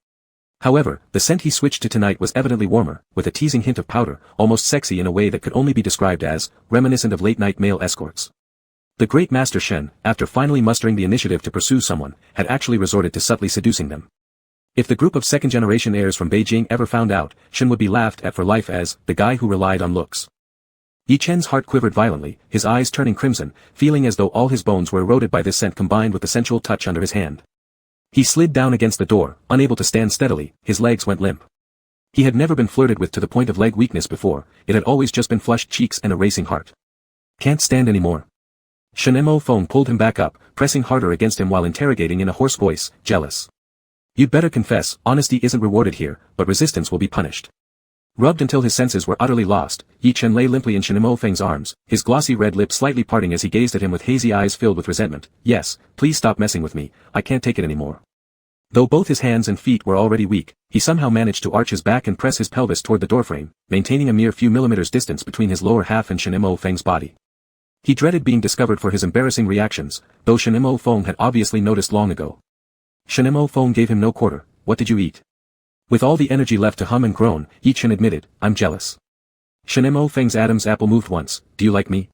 However, the scent he switched to tonight was evidently warmer, with a teasing hint of powder, almost sexy in a way that could only be described as reminiscent of late-night male escorts. The great master Shen, after finally mustering the initiative to pursue someone, had actually resorted to subtly seducing them. If the group of second-generation heirs from Beijing ever found out, Shen would be laughed at for life as the guy who relied on looks. Yi Chen's heart quivered violently, his eyes turning crimson, feeling as though all his bones were eroded by this scent combined with the sensual touch under his hand. He slid down against the door, unable to stand steadily, his legs went limp. He had never been flirted with to the point of leg weakness before, it had always just been flushed cheeks and a racing heart. Can't stand anymore. Shinemo Fong pulled him back up, pressing harder against him while interrogating in a hoarse voice, jealous. You'd better confess, honesty isn't rewarded here, but resistance will be punished. Rubbed until his senses were utterly lost, Yi Chen lay limply in Shinemo Feng's arms, his glossy red lips slightly parting as he gazed at him with hazy eyes filled with resentment. Yes, please stop messing with me, I can't take it anymore. Though both his hands and feet were already weak, he somehow managed to arch his back and press his pelvis toward the doorframe, maintaining a mere few millimeters distance between his lower half and Shinemo Feng's body. He dreaded being discovered for his embarrassing reactions, though Shinemo Feng had obviously noticed long ago. Shinemo Feng gave him no quarter. What did you eat? With all the energy left to hum and groan, Yi Chen admitted, I'm jealous. Shinemo Feng's Adam's apple moved once. Do you like me?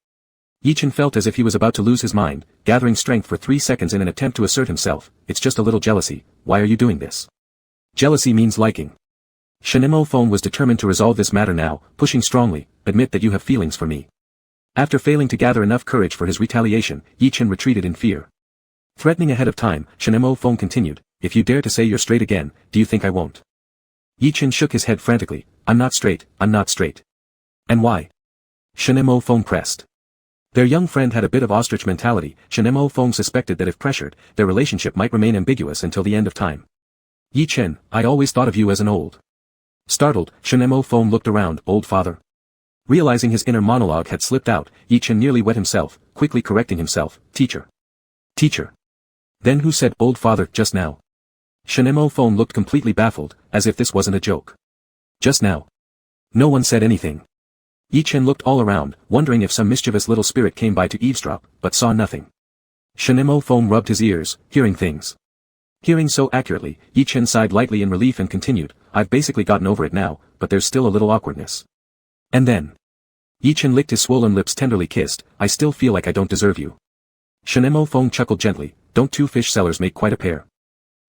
Yi Chen felt as if he was about to lose his mind, gathering strength for 3 seconds in an attempt to assert himself. It's just a little jealousy. Why are you doing this? Jealousy means liking. Shinemo Feng was determined to resolve this matter now, pushing strongly, admit that you have feelings for me. After failing to gather enough courage for his retaliation, Yi Chen retreated in fear. Threatening ahead of time, Shinemo Feng continued, if you dare to say you're straight again, do you think I won't? Yi Chen shook his head frantically, I'm not straight, I'm not straight. And why? Shinemo Feng pressed. Their young friend had a bit of ostrich mentality. Shinemo Feng suspected that if pressured, their relationship might remain ambiguous until the end of time. Yi Chen, I always thought of you as an old. Startled, Shinemo Feng looked around, old father. Realizing his inner monologue had slipped out, Yi Chen nearly wet himself, quickly correcting himself, teacher. Teacher. Then who said old father just now? Shinemo Feng looked completely baffled, as if this wasn't a joke. Just now. No one said anything. Yi Chen looked all around, wondering if some mischievous little spirit came by to eavesdrop, but saw nothing. Shinemo Feng rubbed his ears, hearing things. Hearing so accurately, Yi Chen sighed lightly in relief and continued, I've basically gotten over it now, but there's still a little awkwardness. And then. Yi Chen licked his swollen lips tenderly kissed, I still feel like I don't deserve you. Shinemo Feng chuckled gently, don't two fish sellers make quite a pair?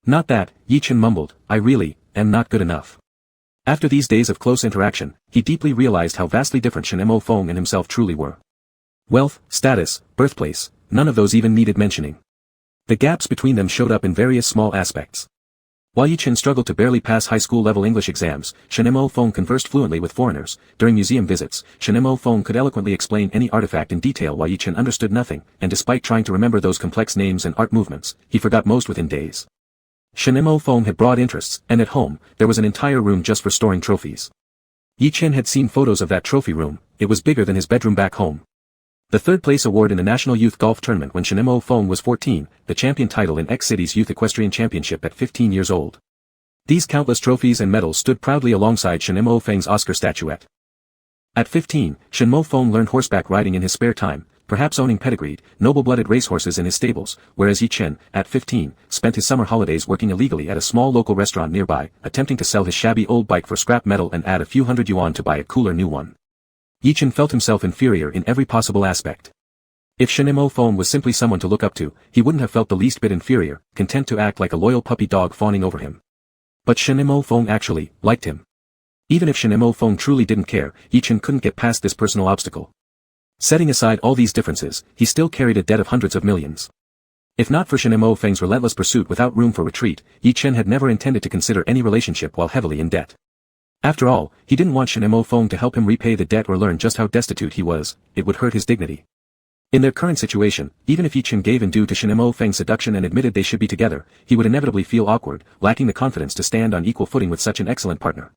Not that, Yi Chen mumbled, I really, am not good enough. After these days of close interaction, he deeply realized how vastly different Shinemo Feng and himself truly were. Wealth, status, birthplace, none of those even needed mentioning. The gaps between them showed up in various small aspects. While Yi Chen struggled to barely pass high school level English exams, Shinemo Feng conversed fluently with foreigners. During museum visits, Shinemo Feng could eloquently explain any artifact in detail while Yi Chen understood nothing, and despite trying to remember those complex names and art movements, he forgot most within days. Shinemo Feng had broad interests, and at home, there was an entire room just for storing trophies. Yi Chen had seen photos of that trophy room, it was bigger than his bedroom back home. The third place award in the National Youth Golf Tournament when Shinemo Feng was 14, the champion title in X City's Youth Equestrian Championship at 15 years old. These countless trophies and medals stood proudly alongside Shinemo Feng's Oscar statuette. At 15, Shinemo Feng learned horseback riding in his spare time, perhaps owning pedigreed, noble-blooded racehorses in his stables, whereas Yi Chen, at 15, spent his summer holidays working illegally at a small local restaurant nearby, attempting to sell his shabby old bike for scrap metal and add a few hundred yuan to buy a cooler new one. Yi Chen felt himself inferior in every possible aspect. If Shinemo Feng was simply someone to look up to, he wouldn't have felt the least bit inferior, content to act like a loyal puppy dog fawning over him. But Shinemo Feng actually liked him. Even if Shinemo Feng truly didn't care, Yi Chen couldn't get past this personal obstacle. Setting aside all these differences, he still carried a debt of hundreds of millions. If not for Shinemo Feng's relentless pursuit without room for retreat, Yi Chen had never intended to consider any relationship while heavily in debt. After all, he didn't want Shinemo Feng to help him repay the debt or learn just how destitute he was, it would hurt his dignity. In their current situation, even if Yi Chen gave in due to Shinemo Feng's seduction and admitted they should be together, he would inevitably feel awkward, lacking the confidence to stand on equal footing with such an excellent partner.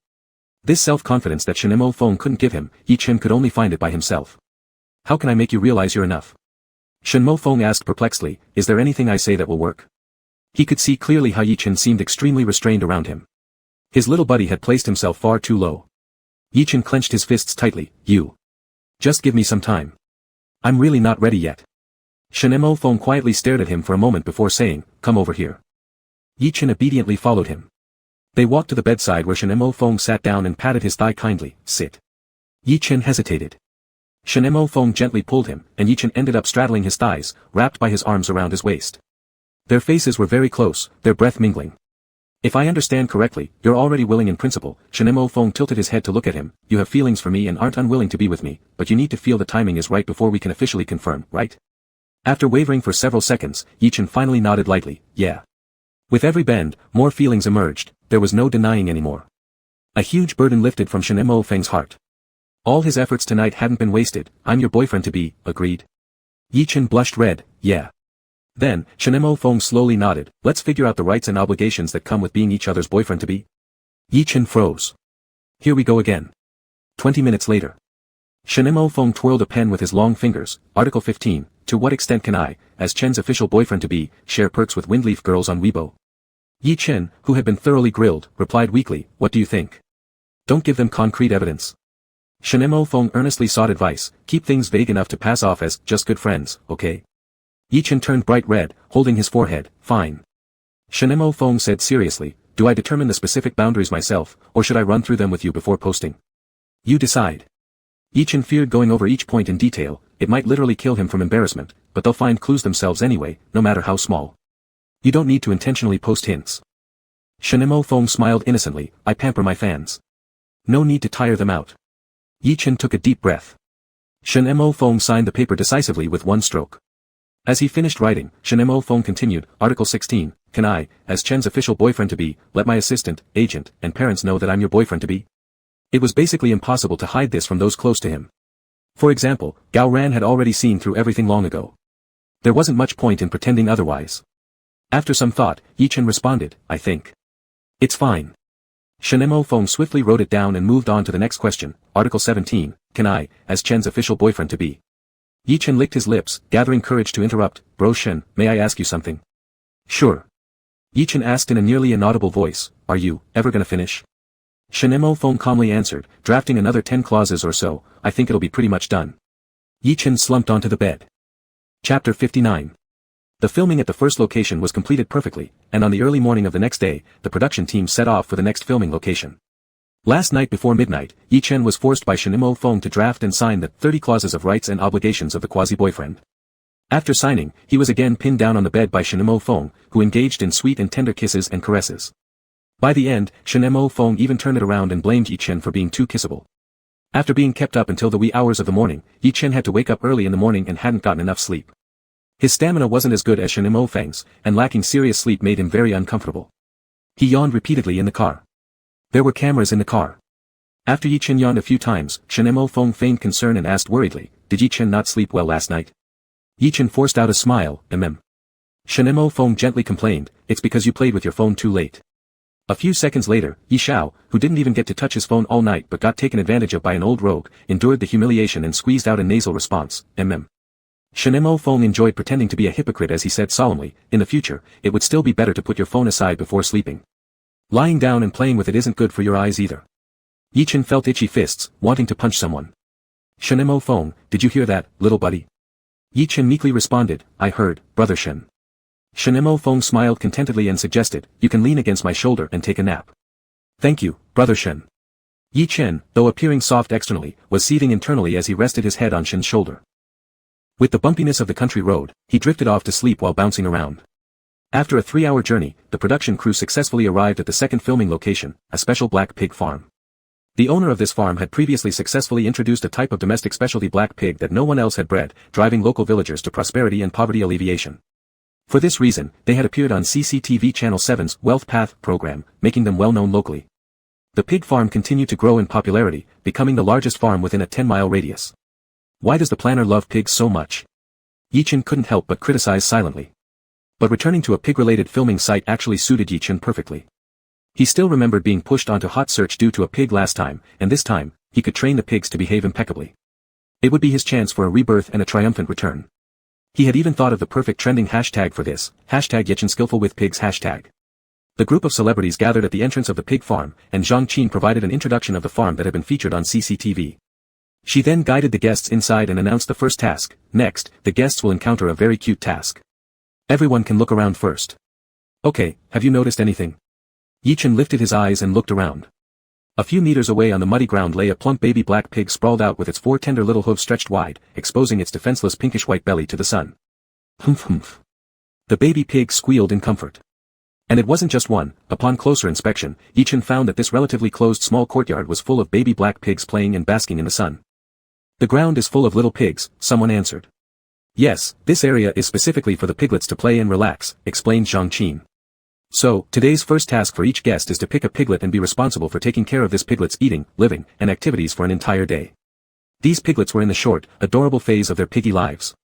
This self-confidence that Shinemo Feng couldn't give him, Yi Chen could only find it by himself. How can I make you realize you're enough? Shinemo Feng asked perplexedly, is there anything I say that will work? He could see clearly how Yi Chen seemed extremely restrained around him. His little buddy had placed himself far too low. Yi Chen clenched his fists tightly, you. Just give me some time. I'm really not ready yet. Shinemo Feng quietly stared at him for a moment before saying, come over here. Yi Chen obediently followed him. They walked to the bedside where Shinemo Feng sat down and patted his thigh kindly, sit. Yi Chen hesitated. Shinemo Feng gently pulled him, and Yi Chen ended up straddling his thighs, wrapped by his arms around his waist. Their faces were very close, their breath mingling. If I understand correctly, you're already willing in principle. Shinemo Feng tilted his head to look at him, you have feelings for me and aren't unwilling to be with me, but you need to feel the timing is right before we can officially confirm, right? After wavering for several seconds, Yi Chen finally nodded lightly, yeah. With every bend, more feelings emerged, there was no denying anymore. A huge burden lifted from Shinemo Feng's heart. All his efforts tonight hadn't been wasted, I'm your boyfriend-to-be, agreed. Yi Chen blushed red, yeah. Then, Shinemo Feng slowly nodded, let's figure out the rights and obligations that come with being each other's boyfriend-to-be. Yi Chen froze. Here we go again. 20 minutes later. Shinemo Feng twirled a pen with his long fingers, Article 15, to what extent can I, as Chen's official boyfriend-to-be, share perks with Windleaf girls on Weibo? Yi Chen, who had been thoroughly grilled, replied weakly, what do you think? Don't give them concrete evidence. Shinemo Feng earnestly sought advice, keep things vague enough to pass off as just good friends, okay? Yi Chen turned bright red, holding his forehead, fine. Shinemo Feng said seriously, do I determine the specific boundaries myself, or should I run through them with you before posting? You decide. Yi Chen feared going over each point in detail, it might literally kill him from embarrassment, but they'll find clues themselves anyway, no matter how small. You don't need to intentionally post hints. Shinemo Feng smiled innocently, I pamper my fans. No need to tire them out. Yi Chen took a deep breath. Shinemo Feng signed the paper decisively with one stroke. As he finished writing, Shinemo Feng continued, Article 16, can I, as Chen's official boyfriend-to-be, let my assistant, agent, and parents know that I'm your boyfriend-to-be? It was basically impossible to hide this from those close to him. For example, Gao Ran had already seen through everything long ago. There wasn't much point in pretending otherwise. After some thought, Yi Chen responded, I think. It's fine. Shinemo Feng swiftly wrote it down and moved on to the next question, Article 17, can I, as Chen's official boyfriend-to-be? Yi Chen licked his lips, gathering courage to interrupt, Bro Shen, may I ask you something? Sure. Yi Chen asked in a nearly inaudible voice, are you, ever gonna finish? Shinemo Feng calmly answered, drafting another 10 clauses or so, I think it'll be pretty much done. Yi Chen slumped onto the bed. Chapter 59. The filming at the first location was completed perfectly, and on the early morning of the next day, the production team set off for the next filming location. Last night before midnight, Yi Chen was forced by Shinimo Feng to draft and sign the 30 clauses of rights and obligations of the quasi-boyfriend. After signing, he was again pinned down on the bed by Shinimo Feng, who engaged in sweet and tender kisses and caresses. By the end, Shinimo Feng even turned it around and blamed Yi Chen for being too kissable. After being kept up until the wee hours of the morning, Yi Chen had to wake up early in the morning and hadn't gotten enough sleep. His stamina wasn't as good as Shinimo Feng's, and lacking serious sleep made him very uncomfortable. He yawned repeatedly in the car. There were cameras in the car. After Yi Chen yawned a few times, Shinimo Feng feigned concern and asked worriedly, "Did Yi Chen not sleep well last night?" Yi Chen forced out a smile, Shinimo Feng gently complained, "It's because you played with your phone too late." A few seconds later, Yi Xiao, who didn't even get to touch his phone all night but got taken advantage of by an old rogue, endured the humiliation and squeezed out a nasal response, Shinimo Feng enjoyed pretending to be a hypocrite as he said solemnly, "In the future, it would still be better to put your phone aside before sleeping. Lying down and playing with it isn't good for your eyes either." Yi Chen felt itchy fists, wanting to punch someone. "Shinimo Feng, did you hear that, little buddy?" Yi Chen meekly responded, "I heard, brother Shen." Shinimo Feng smiled contentedly and suggested, "You can lean against my shoulder and take a nap." "Thank you, brother Shen." Yi Chen, though appearing soft externally, was seething internally as he rested his head on Shen's shoulder. With the bumpiness of the country road, he drifted off to sleep while bouncing around. After a 3-hour journey, the production crew successfully arrived at the second filming location, a special black pig farm. The owner of this farm had previously successfully introduced a type of domestic specialty black pig that no one else had bred, driving local villagers to prosperity and poverty alleviation. For this reason, they had appeared on CCTV Channel 7's Wealth Path program, making them well known locally. The pig farm continued to grow in popularity, becoming the largest farm within a 10-mile radius. Why does the planner love pigs so much? Yi Chen couldn't help but criticize silently. But returning to a pig-related filming site actually suited Yi Chen perfectly. He still remembered being pushed onto hot search due to a pig last time, and this time, he could train the pigs to behave impeccably. It would be his chance for a rebirth and a triumphant return. He had even thought of the perfect trending hashtag for this, #YiChenSkillfulWithPigs hashtag. The group of celebrities gathered at the entrance of the pig farm, and Zhang Qin provided an introduction of the farm that had been featured on CCTV. She then guided the guests inside and announced the first task. Next, the guests will encounter a very cute task. Everyone can look around first. Okay, have you noticed anything? Yi Chen lifted his eyes and looked around. A few meters away on the muddy ground lay a plump baby black pig sprawled out with its 4 tender little hooves stretched wide, exposing its defenseless pinkish-white belly to the sun. Humph humph. The baby pig squealed in comfort. And it wasn't just one. Upon closer inspection, Yi Chen found that this relatively closed small courtyard was full of baby black pigs playing and basking in the sun. "The ground is full of little pigs," someone answered. "Yes, this area is specifically for the piglets to play and relax," explained Zhang Qin. "So, today's first task for each guest is to pick a piglet and be responsible for taking care of this piglet's eating, living, and activities for an entire day." These piglets were in the short, adorable phase of their piggy lives.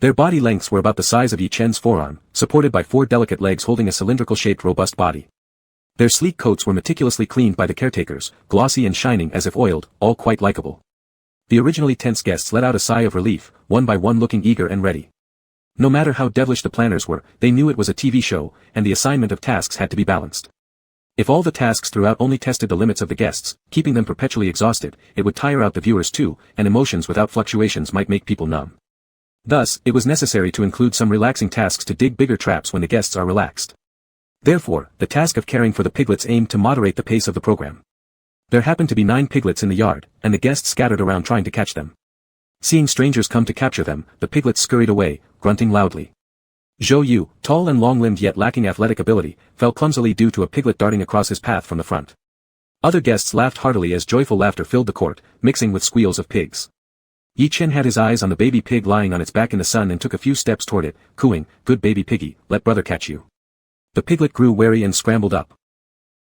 Their body lengths were about the size of Yi Chen's forearm, supported by 4 delicate legs holding a cylindrical-shaped robust body. Their sleek coats were meticulously cleaned by the caretakers, glossy and shining as if oiled, all quite likable. The originally tense guests let out a sigh of relief, one by one looking eager and ready. No matter how devilish the planners were, they knew it was a TV show, and the assignment of tasks had to be balanced. If all the tasks throughout only tested the limits of the guests, keeping them perpetually exhausted, it would tire out the viewers too, and emotions without fluctuations might make people numb. Thus, it was necessary to include some relaxing tasks to dig bigger traps when the guests are relaxed. Therefore, the task of caring for the piglets aimed to moderate the pace of the program. There happened to be 9 piglets in the yard, and the guests scattered around trying to catch them. Seeing strangers come to capture them, the piglets scurried away, grunting loudly. Zhou Yu, tall and long-limbed yet lacking athletic ability, fell clumsily due to a piglet darting across his path from the front. Other guests laughed heartily as joyful laughter filled the court, mixing with squeals of pigs. Yi Chen had his eyes on the baby pig lying on its back in the sun and took a few steps toward it, cooing, "Good baby piggy, let brother catch you." The piglet grew wary and scrambled up.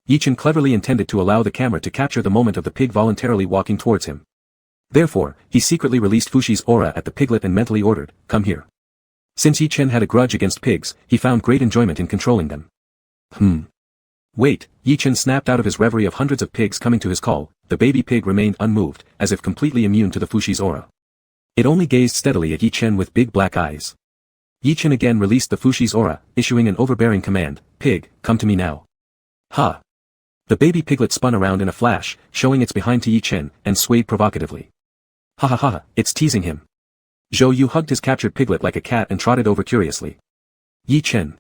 Yi Chen cleverly intended to allow the camera to capture the moment of the pig voluntarily walking towards him. Therefore, he secretly released Fushi's aura at the piglet and mentally ordered, "Come here." Since Yi Chen had a grudge against pigs, he found great enjoyment in controlling them. Wait, Yi Chen snapped out of his reverie of hundreds of pigs coming to his call. The baby pig remained unmoved, as if completely immune to the Fushi's aura. It only gazed steadily at Yi Chen with big black eyes. Yi Chen again released the Fushi's aura, issuing an overbearing command, "Pig, come to me now." Ha! The baby piglet spun around in a flash, showing its behind to Yi Chen, and swayed provocatively. Ha ha ha, it's teasing him. Zhou Yu hugged his captured piglet like a cat and trotted over curiously. Yi Chen.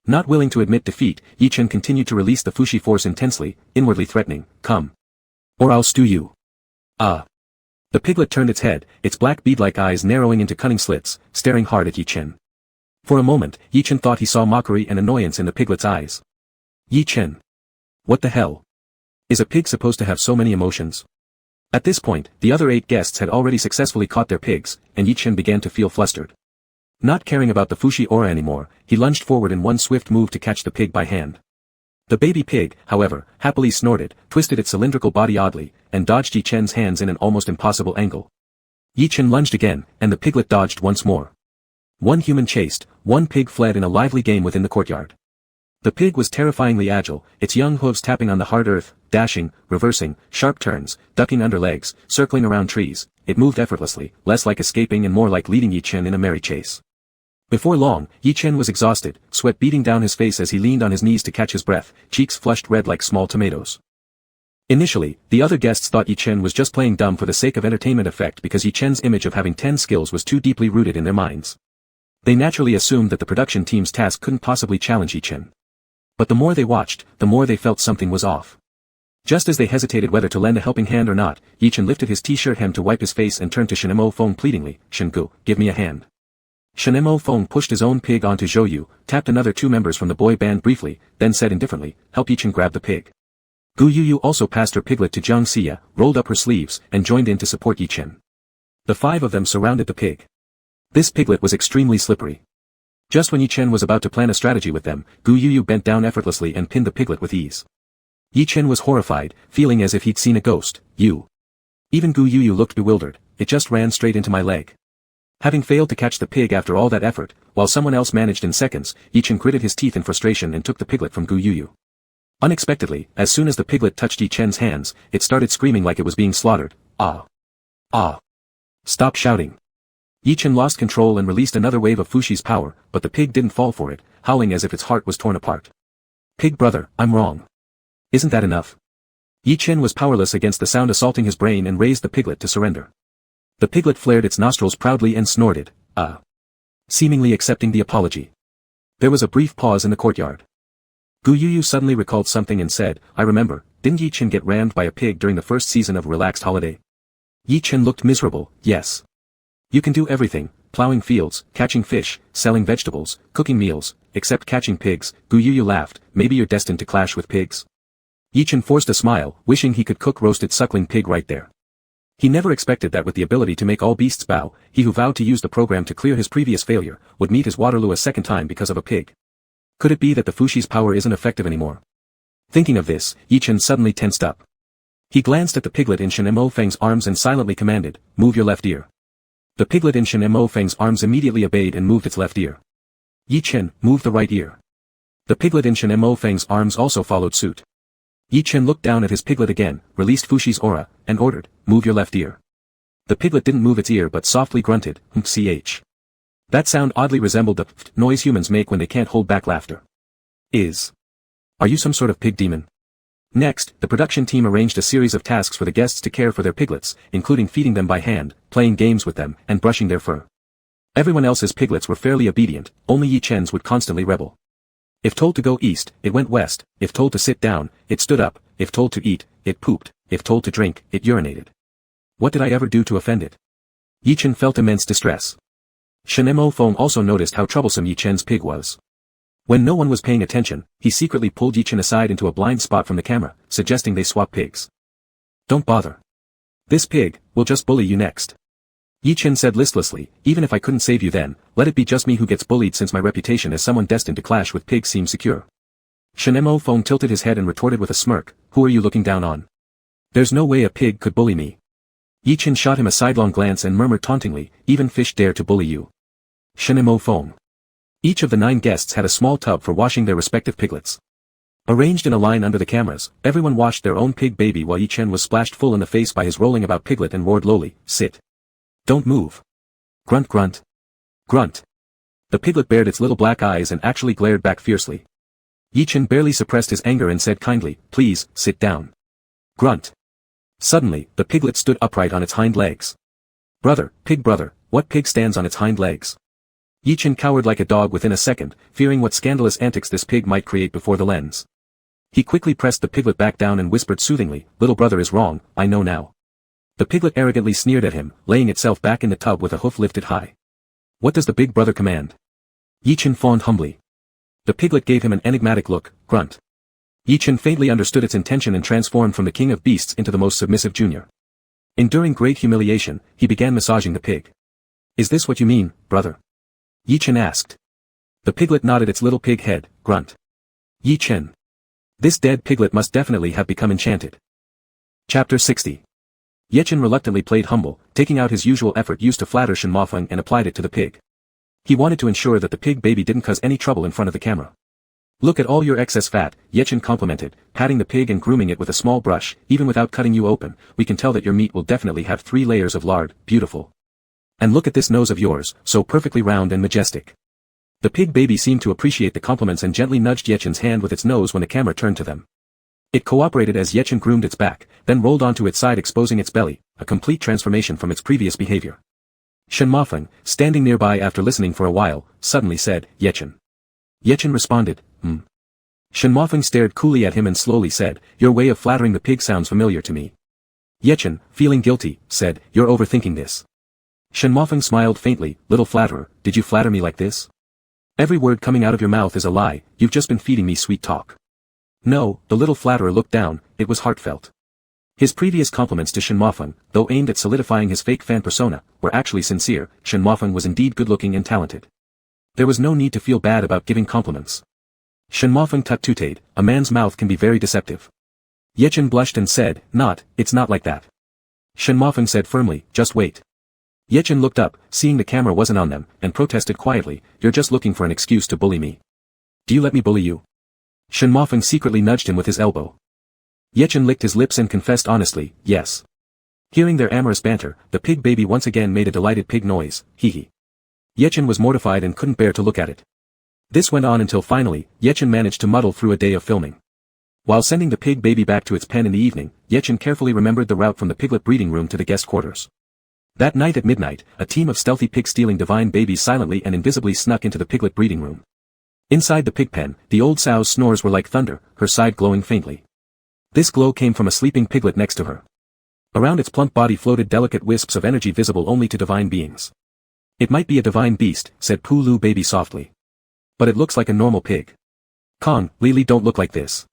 Not willing to admit defeat, Yi Chen continued to release the Fushi force intensely, inwardly threatening, come. Or I'll stew you. Ah. The piglet turned its head, its black bead-like eyes narrowing into cunning slits, staring hard at Yi Chen. For a moment, Yi Chen thought he saw mockery and annoyance in the piglet's eyes. Yi Chen. What the hell? Is a pig supposed to have so many emotions? At this point, the other 8 guests had already successfully caught their pigs, and Yi Chen began to feel flustered. Not caring about the Fushi aura anymore, he lunged forward in one swift move to catch the pig by hand. The baby pig, however, happily snorted, twisted its cylindrical body oddly, and dodged Yi Chen's hands in an almost impossible angle. Yi Chen lunged again, and the piglet dodged once more. One human chased, one pig fled in a lively game within the courtyard. The pig was terrifyingly agile, its young hooves tapping on the hard earth, dashing, reversing, sharp turns, ducking under legs, circling around trees. It moved effortlessly, less like escaping and more like leading Yi Chen in a merry chase. Before long, Yi Chen was exhausted, sweat beading down his face as he leaned on his knees to catch his breath, cheeks flushed red like small tomatoes. Initially, the other guests thought Yi Chen was just playing dumb for the sake of entertainment effect because Yi Chen's image of having 10 skills was too deeply rooted in their minds. They naturally assumed that the production team's task couldn't possibly challenge Yi Chen. But the more they watched, the more they felt something was off. Just as they hesitated whether to lend a helping hand or not, Yi Chen lifted his t-shirt hem to wipe his face and turned to Shinemo Feng pleadingly, Shengu, give me a hand. Shinemo Feng pushed his own pig onto Zhouyu, tapped another 2 members from the boy band briefly, then said indifferently, help Yi Chen grab the pig. Gu Yuyu also passed her piglet to Jiang Xia, rolled up her sleeves, and joined in to support Yi Chen. The 5 of them surrounded the pig. This piglet was extremely slippery. Just when Yi Chen was about to plan a strategy with them, Gu Yuyu bent down effortlessly and pinned the piglet with ease. Yi Chen was horrified, feeling as if he'd seen a ghost. Even Gu Yuyu looked bewildered, it just ran straight into my leg. Having failed to catch the pig after all that effort, while someone else managed in seconds, Yi Chen gritted his teeth in frustration and took the piglet from Gu Yuyu. Unexpectedly, as soon as the piglet touched Yi Chen's hands, it started screaming like it was being slaughtered. Ah! Ah! Stop shouting! Yi Chen lost control and released another wave of Fushi's power, but the pig didn't fall for it, howling as if its heart was torn apart. Pig brother, I'm wrong. Isn't that enough? Yi Chen was powerless against the sound assaulting his brain and raised the piglet to surrender. The piglet flared its nostrils proudly and snorted, seemingly accepting the apology. There was a brief pause in the courtyard. Gu Yuyu suddenly recalled something and said, I remember, didn't Yi Chen get rammed by a pig during the first season of Relaxed Holiday? Yi Chen looked miserable, yes. You can do everything, plowing fields, catching fish, selling vegetables, cooking meals, except catching pigs. Gu Yuyu laughed, maybe you're destined to clash with pigs. Yi Chen forced a smile, wishing he could cook roasted suckling pig right there. He never expected that with the ability to make all beasts bow, he who vowed to use the program to clear his previous failure, would meet his Waterloo a second time because of a pig. Could it be that the Fushi's power isn't effective anymore? Thinking of this, Yi Chen suddenly tensed up. He glanced at the piglet in Shinemo Feng's arms and silently commanded, move your left ear. The piglet in Shinemo Feng's arms immediately obeyed and moved its left ear. Yi Chen, move the right ear. The piglet in Shinemo Feng's arms also followed suit. Yi Chen looked down at his piglet again, released Fushi's aura, and ordered, move your left ear. The piglet didn't move its ear but softly grunted, ch. That sound oddly resembled the noise humans make when they can't hold back laughter. Are you some sort of pig demon? Next, the production team arranged a series of tasks for the guests to care for their piglets, including feeding them by hand, playing games with them, and brushing their fur. Everyone else's piglets were fairly obedient, only Yi Chen's would constantly rebel. If told to go east, it went west, if told to sit down, it stood up, if told to eat, it pooped, if told to drink, it urinated. What did I ever do to offend it? Yi Chen felt immense distress. Shinemo Feng also noticed how troublesome Yi Chen's pig was. When no one was paying attention, he secretly pulled Yi Chen aside into a blind spot from the camera, suggesting they swap pigs. Don't bother. This pig, will just bully you next. Yi Chen said listlessly, even if I couldn't save you then, let it be just me who gets bullied since my reputation as someone destined to clash with pigs seems secure. Shinemo Feng tilted his head and retorted with a smirk, who are you looking down on? There's no way a pig could bully me. Yi Chen shot him a sidelong glance and murmured tauntingly, even fish dare to bully you. Shinemo Feng. Each of the 9 guests had a small tub for washing their respective piglets. Arranged in a line under the cameras, everyone washed their own pig baby while Yi Chen was splashed full in the face by his rolling about piglet and roared lowly, sit. Don't move. Grunt grunt. Grunt. The piglet bared its little black eyes and actually glared back fiercely. Yi Chen barely suppressed his anger and said kindly, please, sit down. Grunt. Suddenly, the piglet stood upright on its hind legs. Brother, what pig stands on its hind legs? Yi-Chen cowered like a dog within a second, fearing what scandalous antics this pig might create before the lens. He quickly pressed the piglet back down and whispered soothingly, "Little brother is wrong, I know now." The piglet arrogantly sneered at him, laying itself back in the tub with a hoof lifted high. "What does the big brother command?" Yi-Chen fawned humbly. The piglet gave him an enigmatic look, grunt. Yi-Chen faintly understood its intention and transformed from the king of beasts into the most submissive junior. Enduring great humiliation, he began massaging the pig. "Is this what you mean, brother?" Yi-Chen asked. The piglet nodded its little pig head, grunt. Yi-Chen. This dead piglet must definitely have become enchanted. Chapter 60. Yi-Chen reluctantly played humble, taking out his usual effort used to flatter Shen Mofeng and applied it to the pig. He wanted to ensure that the pig baby didn't cause any trouble in front of the camera. "Look at all your excess fat," Yi-Chen complimented, patting the pig and grooming it with a small brush. "Even without cutting you open, we can tell that your meat will definitely have 3 layers of lard, beautiful. And look at this nose of yours, so perfectly round and majestic." The pig baby seemed to appreciate the compliments and gently nudged Yi-Chen's hand with its nose when the camera turned to them. It cooperated as Yi-Chen groomed its back, then rolled onto its side exposing its belly, a complete transformation from its previous behavior. Shen Mofeng, standing nearby after listening for a while, suddenly said, "Yi-Chen." Yi-Chen responded, Shen Mofeng stared coolly at him and slowly said, "Your way of flattering the pig sounds familiar to me." Yi-Chen, feeling guilty, said, "You're overthinking this." Shen Mofeng smiled faintly, "Little flatterer, did you flatter me like this? Every word coming out of your mouth is a lie, you've just been feeding me sweet talk." No, the little flatterer looked down, it was heartfelt. His previous compliments to Shen Mofeng, though aimed at solidifying his fake fan persona, were actually sincere. Shen Mofeng was indeed good-looking and talented. There was no need to feel bad about giving compliments. Shen Mofeng tut-tutted, "A man's mouth can be very deceptive." Yi-Chen blushed and said, It's not like that." Shen Mofeng said firmly, "Just wait." Yi-Chen looked up, seeing the camera wasn't on them, and protested quietly, "You're just looking for an excuse to bully me. Do you let me bully you?" Shen Mofeng secretly nudged him with his elbow. Yi-Chen licked his lips and confessed honestly, "Yes." Hearing their amorous banter, the pig baby once again made a delighted pig noise, hee. Yi-Chen was mortified and couldn't bear to look at it. This went on until finally, Yi-Chen managed to muddle through a day of filming. While sending the pig baby back to its pen in the evening, Yi-Chen carefully remembered the route from the piglet breeding room to the guest quarters. That night at midnight, a team of stealthy pig-stealing divine babies silently and invisibly snuck into the piglet breeding room. Inside the pig pen, the old sow's snores were like thunder, her side glowing faintly. This glow came from a sleeping piglet next to her. Around its plump body floated delicate wisps of energy visible only to divine beings. "It might be a divine beast," said Pulu baby softly. "But it looks like a normal pig." "Kong, Lily don't look like this."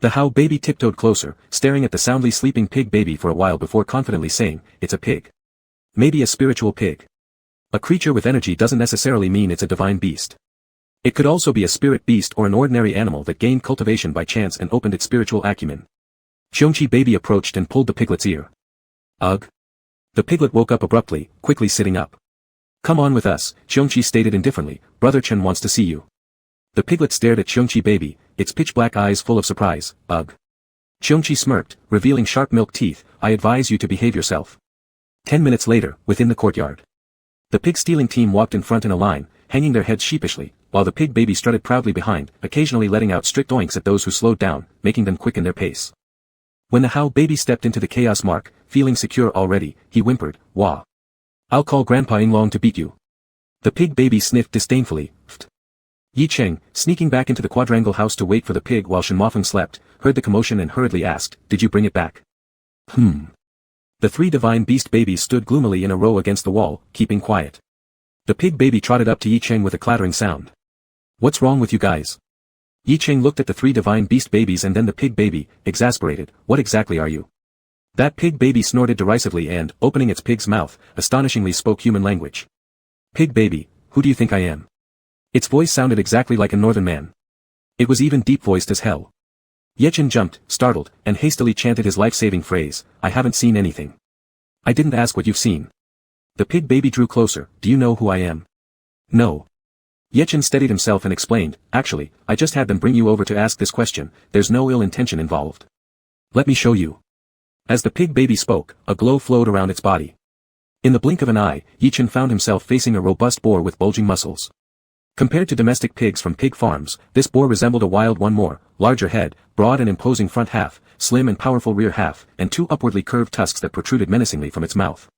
The How baby tiptoed closer, staring at the soundly sleeping pig baby for a while before confidently saying, "It's a pig. Maybe a spiritual pig. A creature with energy doesn't necessarily mean it's a divine beast. It could also be a spirit beast or an ordinary animal that gained cultivation by chance and opened its spiritual acumen." Xiongqi baby approached and pulled the piglet's ear. "Ugh." The piglet woke up abruptly, quickly sitting up. "Come on with us," Xiongqi stated indifferently, "Brother Chen wants to see you." The piglet stared at Xiongqi baby, its pitch-black eyes full of surprise, "Ugh." Xiongqi smirked, revealing sharp milk teeth, "I advise you to behave yourself." 10 minutes later, within the courtyard. The pig-stealing team walked in front in a line, hanging their heads sheepishly, while the pig baby strutted proudly behind, occasionally letting out strict oinks at those who slowed down, making them quicken their pace. When the How baby stepped into the chaos mark, feeling secure already, he whimpered, "Wah. I'll call Grandpa Inglong to beat you." The pig baby sniffed disdainfully, "Pht." Yi-Cheng, sneaking back into the quadrangle house to wait for the pig while Shen Mofeng slept, heard the commotion and hurriedly asked, "Did you bring it back?" The 3 divine beast babies stood gloomily in a row against the wall, keeping quiet. The pig baby trotted up to Yi-Cheng with a clattering sound. "What's wrong with you guys?" Yi-Cheng looked at the 3 divine beast babies and then the pig baby, exasperated, "What exactly are you?" That pig baby snorted derisively and, opening its pig's mouth, astonishingly spoke human language. "Pig baby, who do you think I am?" Its voice sounded exactly like a northern man. It was even deep-voiced as hell. Yi-Chen jumped, startled, and hastily chanted his life-saving phrase, "I haven't seen anything." "I didn't ask what you've seen." The pig baby drew closer, "Do you know who I am?" "No." Yi-Chen steadied himself and explained, "Actually, I just had them bring you over to ask this question, there's no ill intention involved. Let me show you." As the pig baby spoke, a glow flowed around its body. In the blink of an eye, Yi-Chen found himself facing a robust boar with bulging muscles. Compared to domestic pigs from pig farms, this boar resembled a wild one more, larger head, broad and imposing front half, slim and powerful rear half, and 2 upwardly curved tusks that protruded menacingly from its mouth.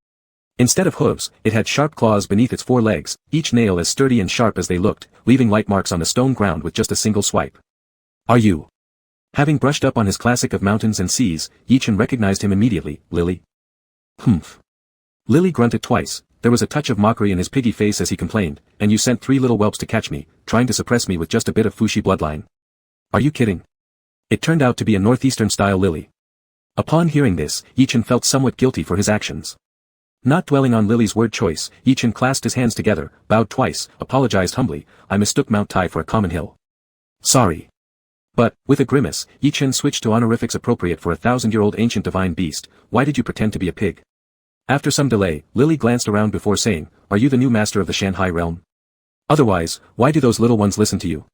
Instead of hooves, it had sharp claws beneath its 4 legs, each nail as sturdy and sharp as they looked, leaving light marks on the stone ground with just a single swipe. Are you? Having brushed up on his classic of mountains and seas, Yichen recognized him immediately. Lily? Humph. Lily grunted twice. There was a touch of mockery in his piggy face as he complained, and you sent 3 little whelps to catch me, trying to suppress me with just a bit of Fushi bloodline. Are you kidding? It turned out to be a northeastern-style Lily. Upon hearing this, Yichen felt somewhat guilty for his actions. Not dwelling on Lily's word choice, Yichen clasped his hands together, bowed twice, apologized humbly. I mistook Mount Tai for a common hill. Sorry. But, with a grimace, Yichen switched to honorifics appropriate for a 1,000-year-old ancient divine beast. Why did you pretend to be a pig? After some delay, Lily glanced around before saying, are you the new master of the Shanghai realm? Otherwise, why do those little ones listen to you?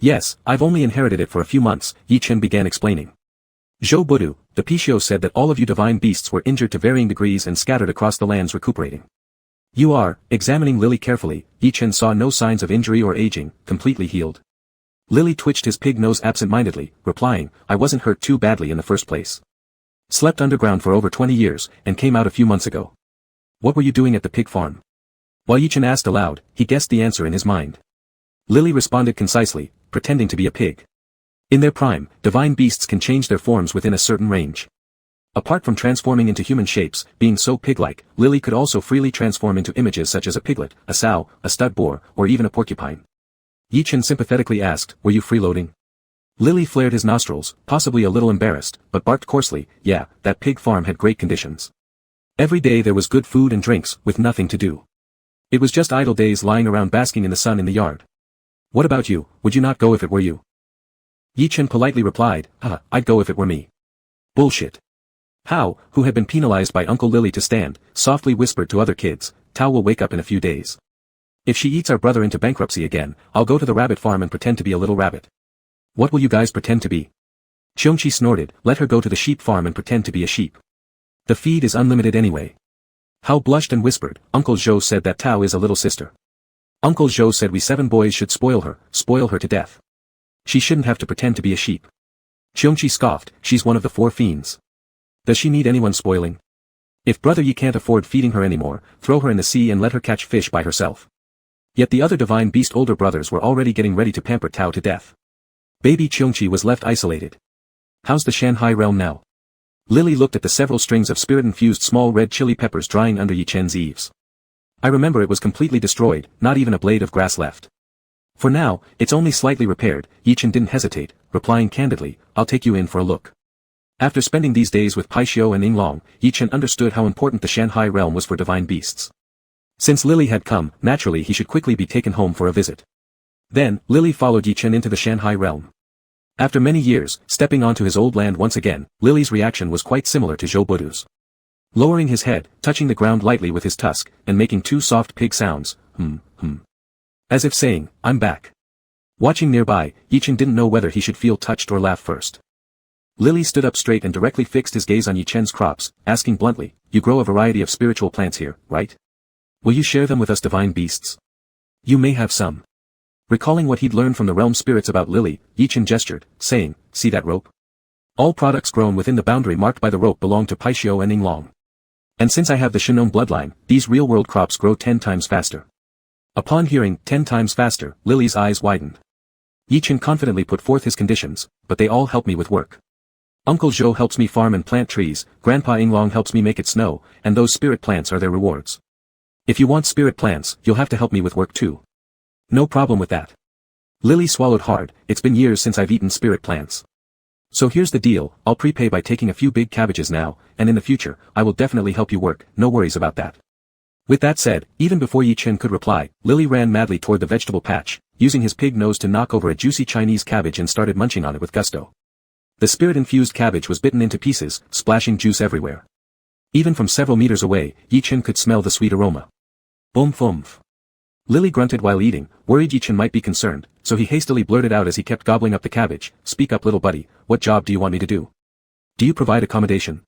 Yes, I've only inherited it for a few months, Yichen began explaining. Zhou Budu, the Pishio said that all of you divine beasts were injured to varying degrees and scattered across the lands recuperating. You are, examining Lily carefully, Yichen saw no signs of injury or aging, completely healed. Lily twitched his pig nose absent-mindedly, replying, I wasn't hurt too badly in the first place. Slept underground for over 20 years, and came out a few months ago. What were you doing at the pig farm? While Yichen asked aloud, he guessed the answer in his mind. Lily responded concisely, pretending to be a pig. In their prime, divine beasts can change their forms within a certain range. Apart from transforming into human shapes, being so pig-like, Lily could also freely transform into images such as a piglet, a sow, a stud boar, or even a porcupine. Yichen sympathetically asked, were you freeloading? Lily flared his nostrils, possibly a little embarrassed, but barked coarsely, yeah, that pig farm had great conditions. Every day there was good food and drinks, with nothing to do. It was just idle days lying around basking in the sun in the yard. What about you, would you not go if it were you? Yichen politely replied, I'd go if it were me. Bullshit. Hao, who had been penalized by Uncle Lily to stand, softly whispered to other kids, Tao will wake up in a few days. If she eats our brother into bankruptcy again, I'll go to the rabbit farm and pretend to be a little rabbit. What will you guys pretend to be? Qiongqi snorted, let her go to the sheep farm and pretend to be a sheep. The feed is unlimited anyway. Hao blushed and whispered, Uncle Zhou said that Tao is a little sister. Uncle Zhou said we 7 boys should spoil her to death. She shouldn't have to pretend to be a sheep. Qiongqi scoffed, she's one of the 4 fiends. Does she need anyone spoiling? If brother Yi can't afford feeding her anymore, throw her in the sea and let her catch fish by herself. Yet the other divine beast older brothers were already getting ready to pamper Tao to death. Baby Qiongqi was left isolated. How's the Shanghai realm now? Lily looked at the several strings of spirit-infused small red chili peppers drying under Yichen's eaves. I remember it was completely destroyed, not even a blade of grass left. For now, it's only slightly repaired. Yichen didn't hesitate, replying candidly, I'll take you in for a look. After spending these days with Paixio and Yinglong, Yichen understood how important the Shanghai realm was for divine beasts. Since Lily had come, naturally he should quickly be taken home for a visit. Then, Lily followed Yichen into the Shanghai realm. After many years, stepping onto his old land once again, Lily's reaction was quite similar to Zhou Budu's. Lowering his head, touching the ground lightly with his tusk, and making 2 soft pig sounds, as if saying, I'm back. Watching nearby, Yichen didn't know whether he should feel touched or laugh first. Lily stood up straight and directly fixed his gaze on Yichen's crops, asking bluntly, you grow a variety of spiritual plants here, right? Will you share them with us divine beasts? You may have some. Recalling what he'd learned from the realm spirits about Lily, Yichen gestured, saying, see that rope? All products grown within the boundary marked by the rope belong to Paixio and Yinglong. And since I have the Shinon bloodline, these real-world crops grow 10 times faster. Upon hearing 10 times faster, Lily's eyes widened. Yichen confidently put forth his conditions, but they all help me with work. Uncle Zhou helps me farm and plant trees, Grandpa Yinglong helps me make it snow, and those spirit plants are their rewards. If you want spirit plants, you'll have to help me with work too. No problem with that. Lily swallowed hard, it's been years since I've eaten spirit plants. So here's the deal, I'll prepay by taking a few big cabbages now, and in the future, I will definitely help you work, no worries about that. With that said, even before Yichen could reply, Lily ran madly toward the vegetable patch, using his pig nose to knock over a juicy Chinese cabbage and started munching on it with gusto. The spirit-infused cabbage was bitten into pieces, splashing juice everywhere. Even from several meters away, Yichen could smell the sweet aroma. Boom-foomf. Lily grunted while eating, worried Yichen might be concerned, so he hastily blurted out as he kept gobbling up the cabbage, speak up little buddy, what job do you want me to do? Do you provide accommodation?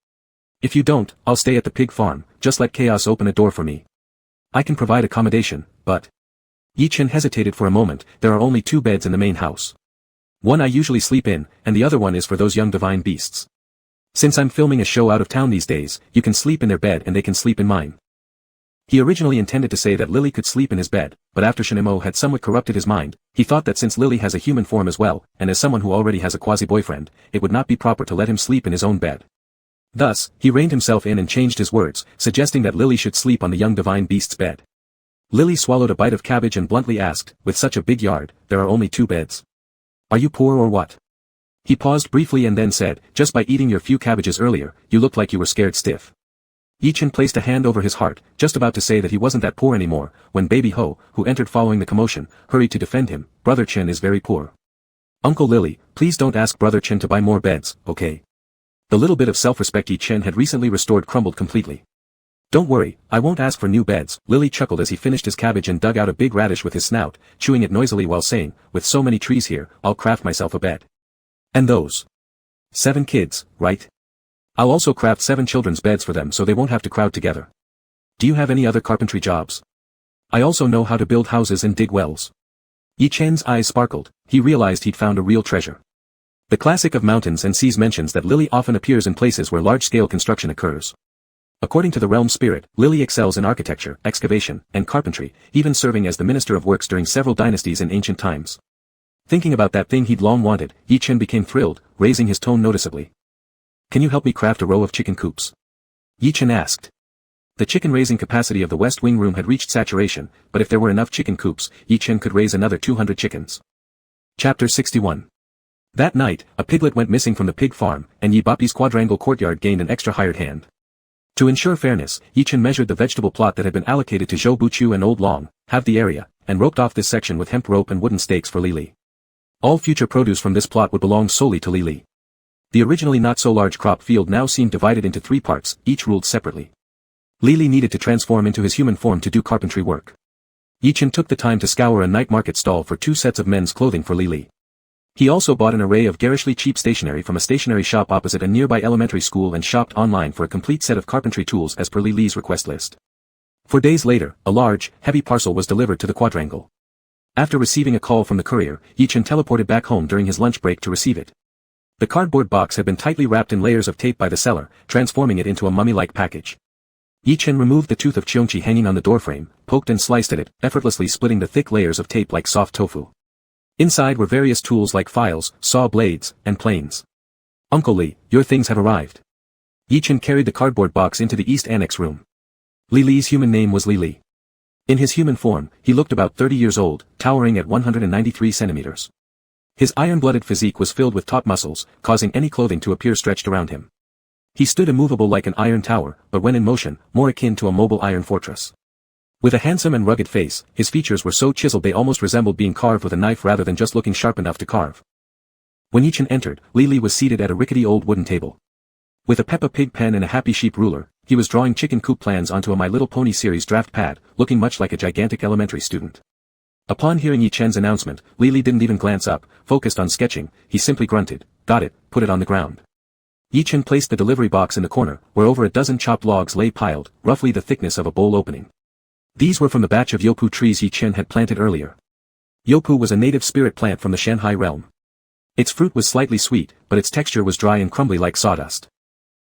If you don't, I'll stay at the pig farm, just let chaos open a door for me. I can provide accommodation, but... Yichen hesitated for a moment, there are only 2 beds in the main house. One I usually sleep in, and the other one is for those young divine beasts. Since I'm filming a show out of town these days, you can sleep in their bed and they can sleep in mine. He originally intended to say that Lily could sleep in his bed, but after Shinemo had somewhat corrupted his mind, he thought that since Lily has a human form as well, and as someone who already has a quasi-boyfriend, it would not be proper to let him sleep in his own bed. Thus, he reined himself in and changed his words, suggesting that Lily should sleep on the young divine beast's bed. Lily swallowed a bite of cabbage and bluntly asked, with such a big yard, there are only 2 beds. Are you poor or what? He paused briefly and then said, just by eating your few cabbages earlier, you looked like you were scared stiff. Yi-Chen placed a hand over his heart, just about to say that he wasn't that poor anymore, when Baby Ho, who entered following the commotion, hurried to defend him. Brother Chen is very poor. Uncle Lily, please don't ask Brother Chen to buy more beds, okay? The little bit of self-respect Yi-Chen had recently restored crumbled completely. Don't worry, I won't ask for new beds. Lily chuckled as he finished his cabbage and dug out a big radish with his snout, chewing it noisily while saying, with so many trees here, I'll craft myself a bed. And those 7 kids, right? I'll also craft 7 children's beds for them so they won't have to crowd together. Do you have any other carpentry jobs? I also know how to build houses and dig wells. Yi-Chen's eyes sparkled, he realized he'd found a real treasure. The classic of mountains and seas mentions that Lily often appears in places where large-scale construction occurs. According to the realm spirit, Lily excels in architecture, excavation, and carpentry, even serving as the Minister of Works during several dynasties in ancient times. Thinking about that thing he'd long wanted, Yi-Chen became thrilled, raising his tone noticeably. Can you help me craft a row of chicken coops? Yi-Chen asked. The chicken-raising capacity of the West Wing room had reached saturation, but if there were enough chicken coops, Yi-Chen could raise another 200 chickens. Chapter 61. That night, a piglet went missing from the pig farm, and Yi Bapi's quadrangle courtyard gained an extra hired hand. To ensure fairness, Yi-Chen measured the vegetable plot that had been allocated to Zhou Buqiu and Old Long, halved the area, and roped off this section with hemp rope and wooden stakes for Li. All future produce from this plot would belong solely to Li. The originally not-so-large crop field now seemed divided into 3 parts, each ruled separately. Li needed to transform into his human form to do carpentry work. Yi-Chen took the time to scour a night market stall for 2 sets of men's clothing for Li. He also bought an array of garishly cheap stationery from a stationery shop opposite a nearby elementary school and shopped online for a complete set of carpentry tools as per Li's request list. 4 days later, a large, heavy parcel was delivered to the quadrangle. After receiving a call from the courier, Yi-Chen teleported back home during his lunch break to receive it. The cardboard box had been tightly wrapped in layers of tape by the seller, transforming it into a mummy-like package. Yi-Chen removed the tooth of Cheongqi hanging on the doorframe, poked and sliced at it, effortlessly splitting the thick layers of tape like soft tofu. Inside were various tools like files, saw blades, and planes. Uncle Li, your things have arrived. Yi-Chen carried the cardboard box into the East Annex room. Li's human name was Li. In his human form, he looked about 30 years old, towering at 193 centimeters. His iron-blooded physique was filled with taut muscles, causing any clothing to appear stretched around him. He stood immovable like an iron tower, but when in motion, more akin to a mobile iron fortress. With a handsome and rugged face, his features were so chiseled they almost resembled being carved with a knife rather than just looking sharp enough to carve. When Yi-Chen entered, Li was seated at a rickety old wooden table. With a Peppa Pig pen and a Happy Sheep ruler, he was drawing chicken coop plans onto a My Little Pony series draft pad, looking much like a gigantic elementary student. Upon hearing Yi-Chen's announcement, Li didn't even glance up, focused on sketching, he simply grunted, got it, put it on the ground. Yi-Chen placed the delivery box in the corner, where over a dozen chopped logs lay piled, roughly the thickness of a bowl opening. These were from the batch of yopu trees Yi-Chen had planted earlier. Yopu was a native spirit plant from the Shanghai realm. Its fruit was slightly sweet, but its texture was dry and crumbly like sawdust.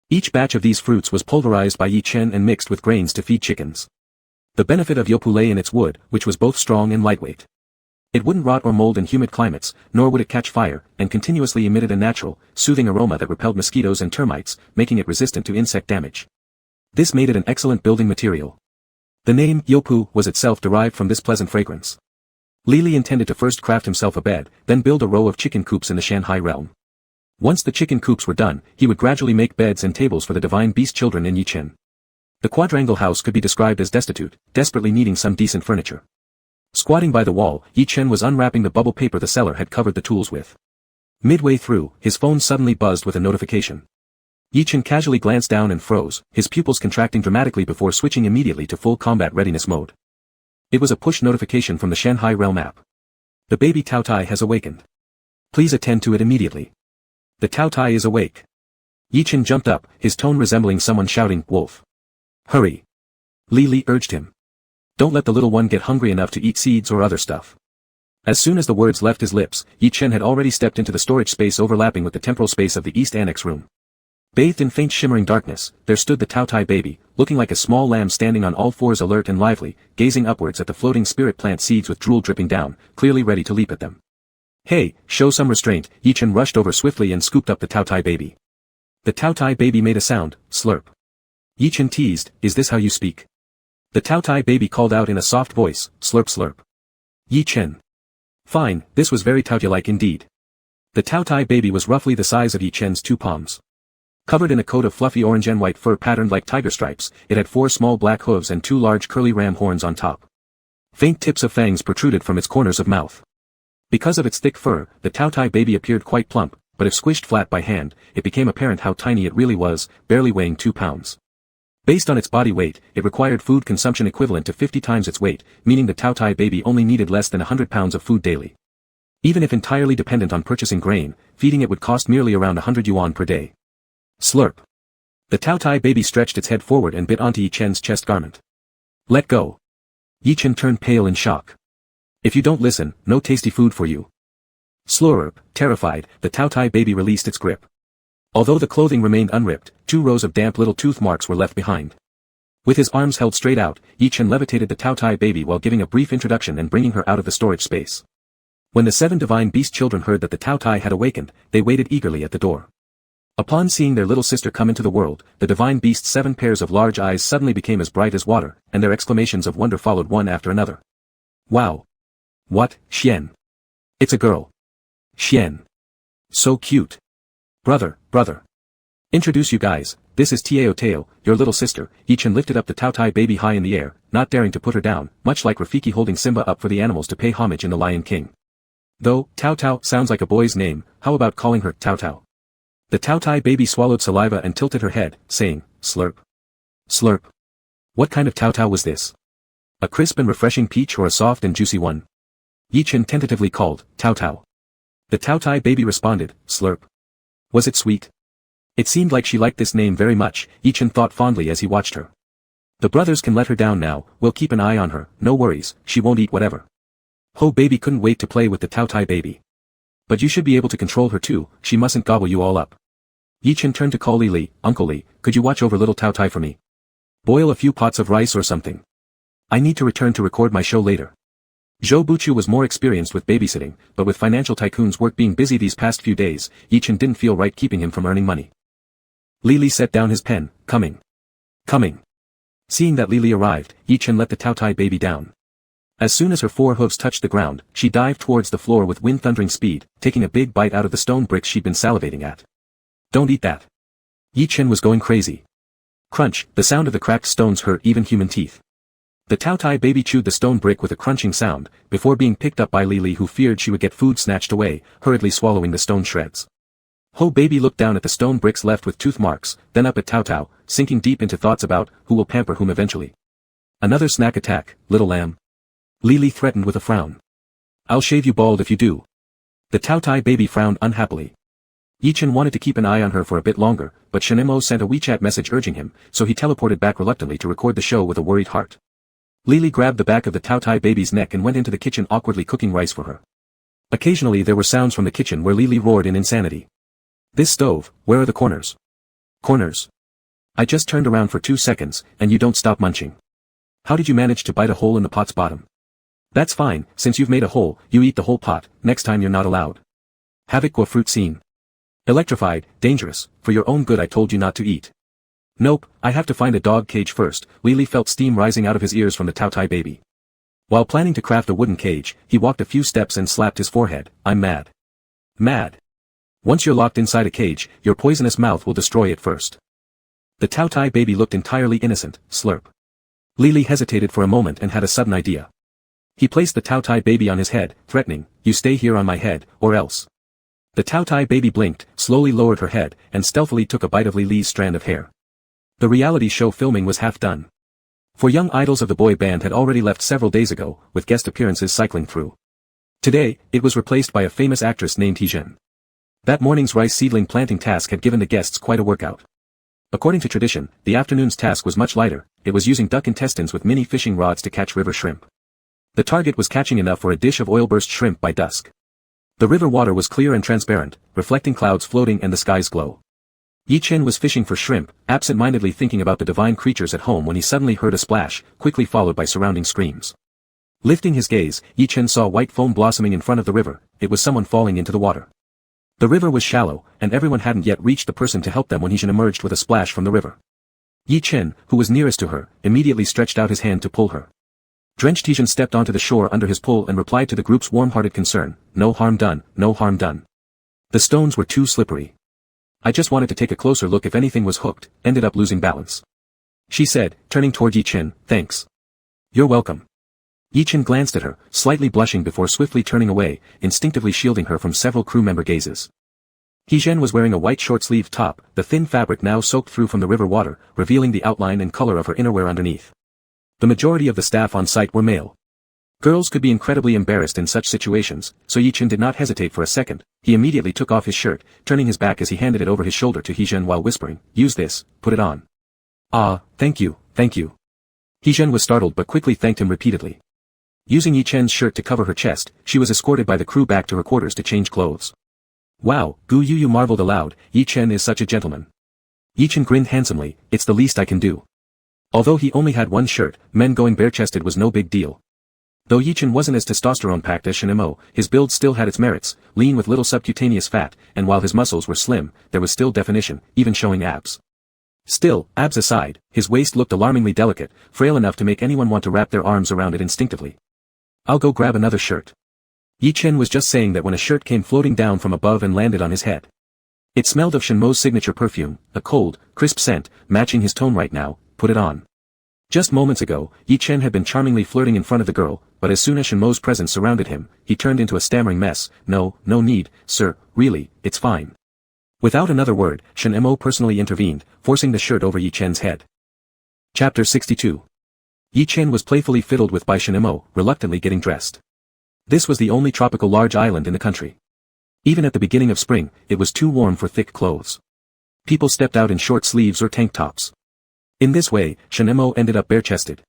Each batch of these fruits was pulverized by Yi-Chen and mixed with grains to feed chickens. The benefit of yopu lay in its wood, which was both strong and lightweight. It wouldn't rot or mold in humid climates, nor would it catch fire, and continuously emitted a natural, soothing aroma that repelled mosquitoes and termites, making it resistant to insect damage. This made it an excellent building material. The name yopu was itself derived from this pleasant fragrance. Li intended to first craft himself a bed, then build a row of chicken coops in the Shanghai realm. Once the chicken coops were done, he would gradually make beds and tables for the divine beast children in Yi-Chen. The quadrangle house could be described as destitute, desperately needing some decent furniture. Squatting by the wall, Yi-Chen was unwrapping the bubble paper the seller had covered the tools with. Midway through, his phone suddenly buzzed with a notification. Yi-Chen casually glanced down and froze, his pupils contracting dramatically before switching immediately to full combat readiness mode. It was a push notification from the Shanghai realm app. The baby Taotai has awakened. Please attend to it immediately. The Taotai is awake. Yi-Chen jumped up, his tone resembling someone shouting, "Wolf! Hurry!" Li urged him. Don't let the little one get hungry enough to eat seeds or other stuff. As soon as the words left his lips, Yi-Chen had already stepped into the storage space overlapping with the temporal space of the East Annex room. Bathed in faint shimmering darkness, there stood the Tao-Tai baby, looking like a small lamb standing on all fours, alert and lively, gazing upwards at the floating spirit plant seeds with drool dripping down, clearly ready to leap at them. Hey, show some restraint. Yi-Chen rushed over swiftly and scooped up the Tao-Tai baby. The Tao-Tai baby made a sound, slurp. Yi-Chen teased, is this how you speak? The Tao-Tai baby called out in a soft voice, slurp slurp. Yi-Chen. Fine, this was very Tao-Tai-like indeed. The Tao-Tai baby was roughly the size of Yi-Chen's 2 palms. Covered in a coat of fluffy orange and white fur patterned like tiger stripes, it had 4 small black hooves and 2 large curly ram horns on top. Faint tips of fangs protruded from its corners of mouth. Because of its thick fur, the Tao-Tai baby appeared quite plump, but if squished flat by hand, it became apparent how tiny it really was, barely weighing 2 pounds. Based on its body weight, it required food consumption equivalent to 50 times its weight, meaning the Tao-Tai baby only needed less than 100 pounds of food daily. Even if entirely dependent on purchasing grain, feeding it would cost merely around 100 yuan per day. Slurp. The Tao-Tai baby stretched its head forward and bit onto Yi-Chen's chest garment. Let go. Yi-Chen turned pale in shock. If you don't listen, no tasty food for you. Slurp. Terrified, the Tao-Tai baby released its grip. Although the clothing remained unripped, 2 rows of damp little tooth marks were left behind. With his arms held straight out, Yi-Chen levitated the Tao-Tai baby while giving a brief introduction and bringing her out of the storage space. When the 7 divine beast children heard that the Tao-Tai had awakened, they waited eagerly at the door. Upon seeing their little sister come into the world, the divine beast's 7 pairs of large eyes suddenly became as bright as water, and their exclamations of wonder followed one after another. Wow! What, Xian? It's a girl. Xian. So cute. Brother. Introduce you guys, this is Tao, your little sister. Yi-Chen lifted up the Tao-Tai baby high in the air, not daring to put her down, much like Rafiki holding Simba up for the animals to pay homage in The Lion King. Though, Tao sounds like a boy's name, how about calling her Tao? The Tao-Tai baby swallowed saliva and tilted her head, saying, slurp. Slurp. What kind of Tao was this? A crisp and refreshing peach or a soft and juicy one? Yi-Chen tentatively called, Tao. The Tao-Tai baby responded, slurp. Was it sweet? It seemed like she liked this name very much, Yi-Chen thought fondly as he watched her. The brothers can let her down now, we'll keep an eye on her, no worries, she won't eat whatever. Ho baby couldn't wait to play with the Tao-Tai baby. But you should be able to control her too, she mustn't gobble you all up. Yi-Chen turned to call Li, Uncle Li, could you watch over little Tao-Tai for me? Boil a few pots of rice or something. I need to return to record my show later. Zhou Buchu was more experienced with babysitting, but with financial tycoon's work being busy these past few days, Yi-Chen didn't feel right keeping him from earning money. Li set down his pen, coming. Seeing that Li arrived, Yi-Chen let the Tao-Tai baby down. As soon as her 4 hooves touched the ground, she dived towards the floor with wind-thundering speed, taking a big bite out of the stone bricks she'd been salivating at. Don't eat that. Yi-Chen was going crazy. Crunch, the sound of the cracked stones hurt even human teeth. The Tao-Tai baby chewed the stone brick with a crunching sound, before being picked up by Li who feared she would get food snatched away, hurriedly swallowing the stone shreds. Ho baby looked down at the stone bricks left with tooth marks, then up at Tao, sinking deep into thoughts about who will pamper whom eventually. Another snack attack, little lamb. Li threatened with a frown. I'll shave you bald if you do. The Tao-Tai baby frowned unhappily. Yi-Chen wanted to keep an eye on her for a bit longer, but Shenemo sent a WeChat message urging him, so he teleported back reluctantly to record the show with a worried heart. Li grabbed the back of the Tao-Tai baby's neck and went into the kitchen awkwardly cooking rice for her. Occasionally there were sounds from the kitchen where Li roared in insanity. This stove, where are the corners? Corners. I just turned around for 2 seconds, and you don't stop munching. How did you manage to bite a hole in the pot's bottom? That's fine, since you've made a hole, you eat the whole pot, next time you're not allowed. Havoc or fruit scene. Electrified, dangerous, for your own good I told you not to eat. Nope, I have to find a dog cage first. Li felt steam rising out of his ears from the Tao-Tai baby. While planning to craft a wooden cage, he walked a few steps and slapped his forehead. I'm mad. Mad. Once you're locked inside a cage, your poisonous mouth will destroy it first. The Tao-Tai baby looked entirely innocent, slurp. Li hesitated for a moment and had a sudden idea. He placed the Tao-Tai baby on his head, threatening, you stay here on my head, or else. The Tao-Tai baby blinked, slowly lowered her head, and stealthily took a bite of Li's strand of hair. The reality show filming was half done. For young idols of the boy band had already left several days ago, with guest appearances cycling through. Today, it was replaced by a famous actress named Hezhen. That morning's rice seedling planting task had given the guests quite a workout. According to tradition, the afternoon's task was much lighter, it was using duck intestines with mini fishing rods to catch river shrimp. The target was catching enough for a dish of oil-burst shrimp by dusk. The river water was clear and transparent, reflecting clouds floating and the sky's glow. Yi Chen was fishing for shrimp, absent-mindedly thinking about the divine creatures at home when he suddenly heard a splash, quickly followed by surrounding screams. Lifting his gaze, Yi Chen saw white foam blossoming in front of the river. It was someone falling into the water. The river was shallow, and everyone hadn't yet reached the person to help them when Yi Chen emerged with a splash from the river. Yi Chen, who was nearest to her, immediately stretched out his hand to pull her. Drenched Yi Chen stepped onto the shore under his pull and replied to the group's warm-hearted concern, "No harm done, no harm done." The stones were too slippery. "I just wanted to take a closer look if anything was hooked, ended up losing balance," she said, turning toward Yi Chen. "Thanks. You're welcome." Yi Chen glanced at her, slightly blushing before swiftly turning away, instinctively shielding her from several crew member gazes. Yi Chen was wearing a white short-sleeved top, the thin fabric now soaked through from the river water, revealing the outline and color of her innerwear underneath. The majority of the staff on site were male. Girls could be incredibly embarrassed in such situations, so Yi Chen did not hesitate for a second. He immediately took off his shirt, turning his back as he handed it over his shoulder to Yi Chen while whispering, "Use this, put it on." "Ah, thank you, thank you." Yi Chen was startled but quickly thanked him repeatedly. Using Yi Chen's shirt to cover her chest, she was escorted by the crew back to her quarters to change clothes. "Wow, Gu Yu marveled aloud, Yi Chen is such a gentleman." Yi Chen grinned handsomely, "It's the least I can do." Although he only had one shirt, men going bare-chested was no big deal. Though Yi Chen wasn't as testosterone-packed as Shen Mo, his build still had its merits, lean with little subcutaneous fat, and while his muscles were slim, there was still definition, even showing abs. Still, abs aside, his waist looked alarmingly delicate, frail enough to make anyone want to wrap their arms around it instinctively. "I'll go grab another shirt." Yi Chen was just saying that when a shirt came floating down from above and landed on his head. It smelled of Shen Mo's signature perfume, a cold, crisp scent, matching his tone right now. "Put it on." Just moments ago, Yi Chen had been charmingly flirting in front of the girl, but as soon as Shen Mo's presence surrounded him, he turned into a stammering mess. No need, sir, really, it's fine." Without another word, Shen Mo personally intervened, forcing the shirt over Yi Chen's head. Chapter 62. Yi Chen was playfully fiddled with by Shen Mo, reluctantly getting dressed. This was the only tropical large island in the country. Even at the beginning of spring, it was too warm for thick clothes. People stepped out in short sleeves or tank tops. In this way, Shen Mo ended up bare-chested.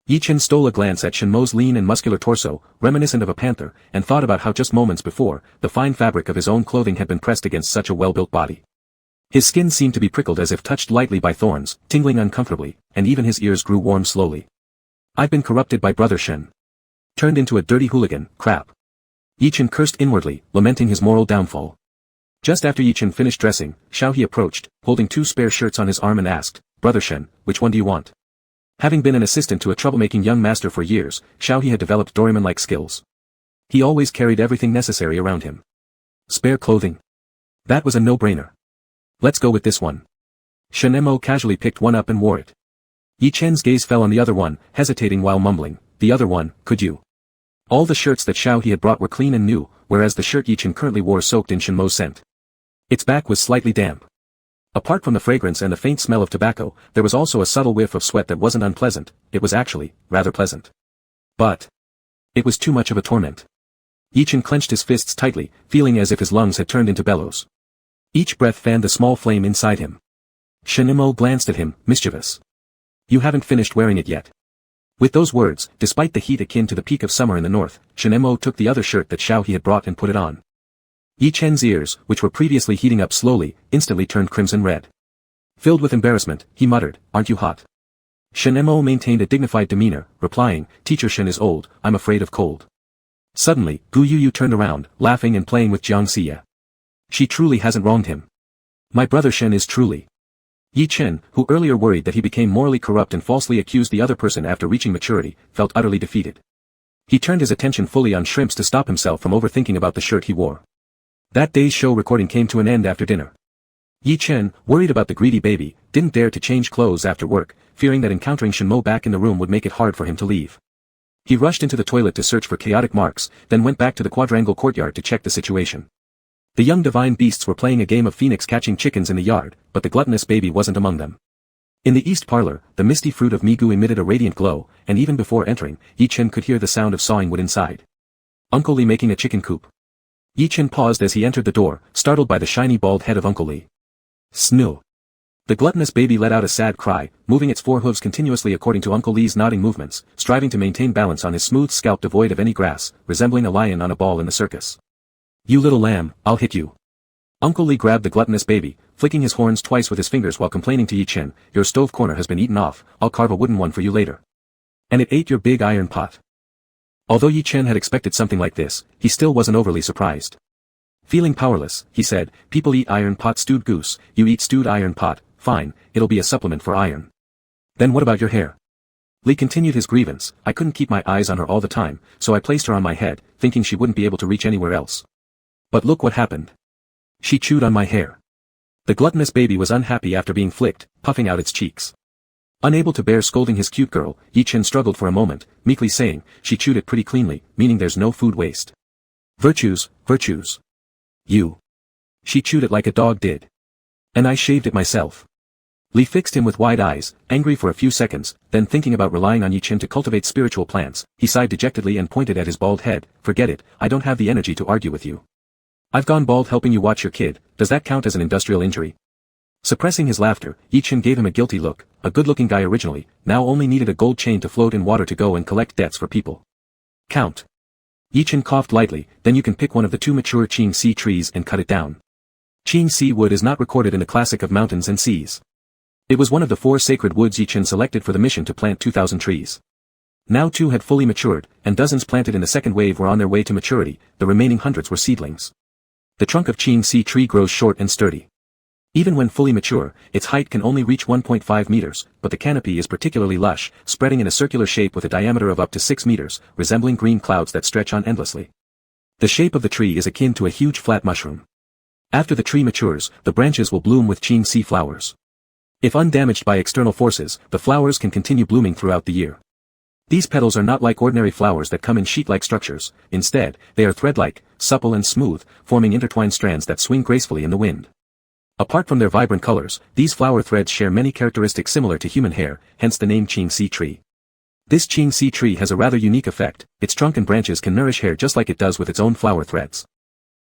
Yi Chen stole a glance at Shen Mo's lean and muscular torso, reminiscent of a panther, and thought about how just moments before, the fine fabric of his own clothing had been pressed against such a well-built body. His skin seemed to be prickled as if touched lightly by thorns, tingling uncomfortably, and even his ears grew warm slowly. "I've been corrupted by Brother Shen. Turned into a dirty hooligan, crap." Yi Chen cursed inwardly, lamenting his moral downfall. Just after Yi Chen finished dressing, Xiao He approached, holding 2 spare shirts on his arm and asked, "Brother Shen, which one do you want?" Having been an assistant to a troublemaking young master for years, Xiao He had developed Doraemon-like skills. He always carried everything necessary around him. Spare clothing? That was a no-brainer. "Let's go with this one." Shen Mo casually picked one up and wore it. Yi Chen's gaze fell on the other one, hesitating while mumbling, "The other one, could you?" All the shirts that Xiao He had brought were clean and new, whereas the shirt Yi Chen currently wore soaked in Shen Mo's scent. Its back was slightly damp. Apart from the fragrance and the faint smell of tobacco, there was also a subtle whiff of sweat that wasn't unpleasant. It was actually rather pleasant. But it was too much of a torment. Yi Chen clenched his fists tightly, feeling as if his lungs had turned into bellows. Each breath fanned the small flame inside him. Shen Mo glanced at him, mischievous. "You haven't finished wearing it yet." With those words, despite the heat akin to the peak of summer in the north, Shen Mo took the other shirt that Xiao He had brought and put it on. Yi Chen's ears, which were previously heating up slowly, instantly turned crimson red. Filled with embarrassment, he muttered, "Aren't you hot?" Shen Mo maintained a dignified demeanor, replying, "Teacher Shen is old, I'm afraid of cold." Suddenly, Gu Yu turned around, laughing and playing with Jiang Xia. She truly hasn't wronged him. My brother Shen is truly. Yi Chen, who earlier worried that he became morally corrupt and falsely accused the other person after reaching maturity, felt utterly defeated. He turned his attention fully on shrimps to stop himself from overthinking about the shirt he wore. That day's show recording came to an end after dinner. Yi Chen, worried about the greedy baby, didn't dare to change clothes after work, fearing that encountering Shen Mo back in the room would make it hard for him to leave. He rushed into the toilet to search for chaotic marks, then went back to the quadrangle courtyard to check the situation. The young divine beasts were playing a game of phoenix catching chickens in the yard, but the gluttonous baby wasn't among them. In the east parlor, the misty fruit of Migu emitted a radiant glow, and even before entering, Yi Chen could hear the sound of sawing wood inside. Uncle Li making a chicken coop. Yi Chen paused as he entered the door, startled by the shiny bald head of Uncle Li. Snoo. The gluttonous baby let out a sad cry, moving its 4 hooves continuously according to Uncle Li's nodding movements, striving to maintain balance on his smooth scalp devoid of any grass, resembling a lion on a ball in the circus. You little lamb, I'll hit you. Uncle Li grabbed the gluttonous baby, flicking his horns twice with his fingers while complaining to Yi Chen, "Your stove corner has been eaten off, I'll carve a wooden one for you later. And it ate your big iron pot." Although Yi Chen had expected something like this, he still wasn't overly surprised. Feeling powerless, he said, "People eat iron pot stewed goose, you eat stewed iron pot, fine, it'll be a supplement for iron. Then what about your hair?" Li continued his grievance, "I couldn't keep my eyes on her all the time, so I placed her on my head, thinking she wouldn't be able to reach anywhere else. But look what happened. She chewed on my hair." The gluttonous baby was unhappy after being flicked, puffing out its cheeks. Unable to bear scolding his cute girl, Yi Chen struggled for a moment, meekly saying, "She chewed it pretty cleanly, meaning there's no food waste. Virtues, virtues. You. She chewed it like a dog did. And I shaved it myself." Li fixed him with wide eyes, angry for a few seconds, then thinking about relying on Yi Chen to cultivate spiritual plants, he sighed dejectedly and pointed at his bald head, "Forget it, I don't have the energy to argue with you. I've gone bald helping you watch your kid, does that count as an industrial injury?" Suppressing his laughter, Yi Chen gave him a guilty look, a good-looking guy originally, now only needed a gold chain to float in water to go and collect debts for people. "Count." Yi Chen coughed lightly, "Then you can pick one of the 2 mature Qingxi trees and cut it down." Qingxi wood is not recorded in the classic of mountains and seas. It was one of the 4 sacred woods Yi Chen selected for the mission to plant 2,000 trees. Now 2 had fully matured, and dozens planted in the second wave were on their way to maturity, the remaining hundreds were seedlings. The trunk of Qingxi tree grows short and sturdy. Even when fully mature, its height can only reach 1.5 meters, but the canopy is particularly lush, spreading in a circular shape with a diameter of up to 6 meters, resembling green clouds that stretch on endlessly. The shape of the tree is akin to a huge flat mushroom. After the tree matures, the branches will bloom with Qingxi flowers. If undamaged by external forces, the flowers can continue blooming throughout the year. These petals are not like ordinary flowers that come in sheet-like structures, instead, they are thread-like, supple and smooth, forming intertwined strands that swing gracefully in the wind. Apart from their vibrant colors, these flower threads share many characteristics similar to human hair, hence the name Qingxi tree. This Qingxi tree has a rather unique effect, its trunk and branches can nourish hair just like it does with its own flower threads.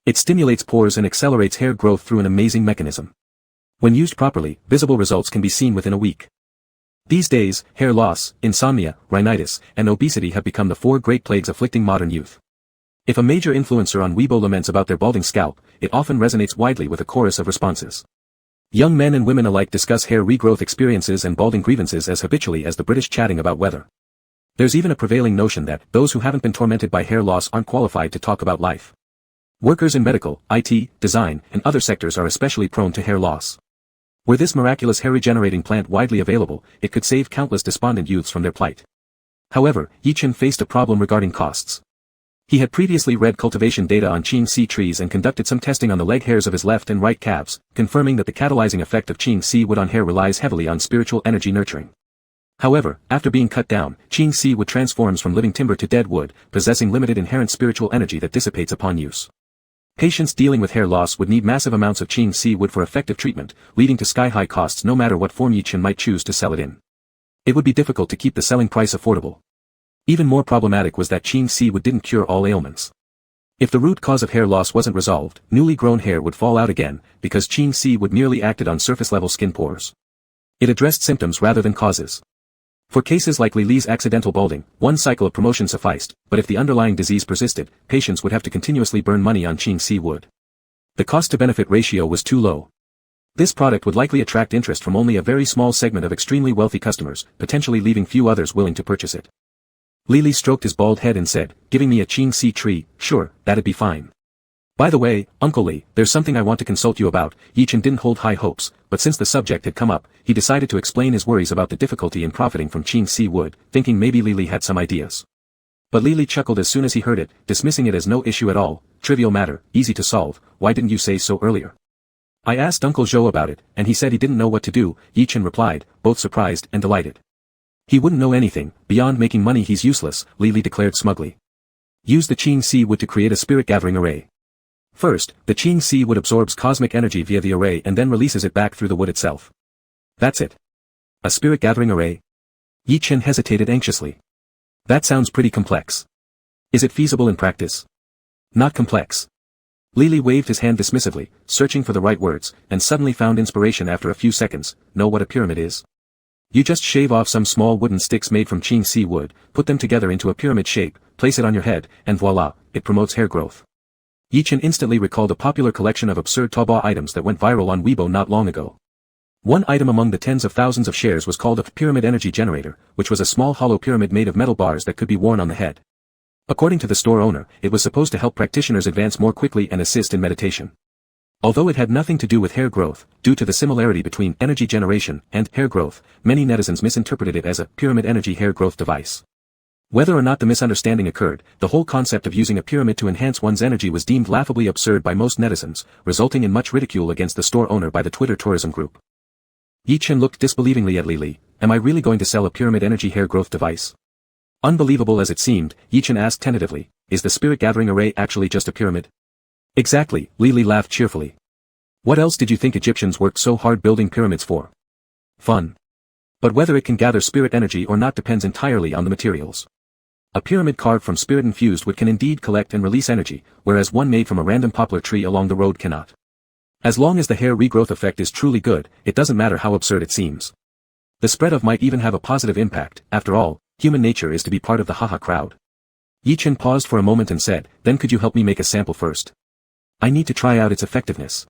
It stimulates pores and accelerates hair growth through an amazing mechanism. When used properly, visible results can be seen within a week. These days, hair loss, insomnia, rhinitis, and obesity have become the 4 great plagues afflicting modern youth. If a major influencer on Weibo laments about their balding scalp, it often resonates widely with a chorus of responses. Young men and women alike discuss hair regrowth experiences and balding grievances as habitually as the British chatting about weather. There's even a prevailing notion that those who haven't been tormented by hair loss aren't qualified to talk about life. Workers in medical, IT, design, and other sectors are especially prone to hair loss. Were this miraculous hair-regenerating plant widely available, it could save countless despondent youths from their plight. However, Yi Chen faced a problem regarding costs. He had previously read cultivation data on Qingxi trees and conducted some testing on the leg hairs of his left and right calves, confirming that the catalyzing effect of Qingxi wood on hair relies heavily on spiritual energy nurturing. However, after being cut down, Qingxi wood transforms from living timber to dead wood, possessing limited inherent spiritual energy that dissipates upon use. Patients dealing with hair loss would need massive amounts of Qingxi wood for effective treatment, leading to sky-high costs no matter what form Yi Chen might choose to sell it in. It would be difficult to keep the selling price affordable. Even more problematic was that Qingxi wood didn't cure all ailments. If the root cause of hair loss wasn't resolved, newly grown hair would fall out again, because Qingxi wood merely acted on surface-level skin pores. It addressed symptoms rather than causes. For cases like Lily's accidental balding, 1 cycle of promotion sufficed, but if the underlying disease persisted, patients would have to continuously burn money on Qingxi wood. The cost-to-benefit ratio was too low. This product would likely attract interest from only a very small segment of extremely wealthy customers, potentially leaving few others willing to purchase it. Lily stroked his bald head and said, "Giving me a Qingxi tree, sure, that'd be fine. By the way, Uncle Li, there's something I want to consult you about." Yi Chen didn't hold high hopes, but since the subject had come up, he decided to explain his worries about the difficulty in profiting from Qingxi wood, thinking maybe Lily had some ideas. But Lily chuckled as soon as he heard it, dismissing it as no issue at all, trivial matter, easy to solve, why didn't you say so earlier? "I asked Uncle Zhou about it, and he said he didn't know what to do," Yi Chen replied, both surprised and delighted. "He wouldn't know anything, beyond making money he's useless," Lily declared smugly. "Use the Qingxi wood to create a spirit-gathering array. First, the Qingxi wood absorbs cosmic energy via the array and then releases it back through the wood itself. That's it. A spirit-gathering array?" Yi Chen hesitated anxiously. "That sounds pretty complex. Is it feasible in practice?" "Not complex." Lily waved his hand dismissively, searching for the right words, and suddenly found inspiration after a few seconds. "Know what a pyramid is? You just shave off some small wooden sticks made from Qingxi wood, put them together into a pyramid shape, place it on your head, and voila, it promotes hair growth. Yi Chen instantly recalled a popular collection of absurd Taobao items that went viral on Weibo not long ago. One item among the tens of thousands of shares was called a pyramid energy generator, which was a small hollow pyramid made of metal bars that could be worn on the head. According to the store owner, it was supposed to help practitioners advance more quickly and assist in meditation. Although it had nothing to do with hair growth, due to the similarity between energy generation and hair growth, many netizens misinterpreted it as a pyramid energy hair growth device. Whether or not the misunderstanding occurred, the whole concept of using a pyramid to enhance one's energy was deemed laughably absurd by most netizens, resulting in much ridicule against the store owner by the Twitter tourism group. Yi Chen looked disbelievingly at Li, am I really going to sell a pyramid energy hair growth device? Unbelievable as it seemed, Yi Chen asked tentatively, is the spirit gathering array actually just a pyramid? Exactly, Li laughed cheerfully. What else did you think Egyptians worked so hard building pyramids for? Fun. But whether it can gather spirit energy or not depends entirely on the materials. A pyramid carved from spirit-infused wood can indeed collect and release energy, whereas one made from a random poplar tree along the road cannot. As long as the hair regrowth effect is truly good, it doesn't matter how absurd it seems. The spread of might even have a positive impact, after all, human nature is to be part of the haha crowd. Yi Chen paused for a moment and said, then could you help me make a sample first? I need to try out its effectiveness.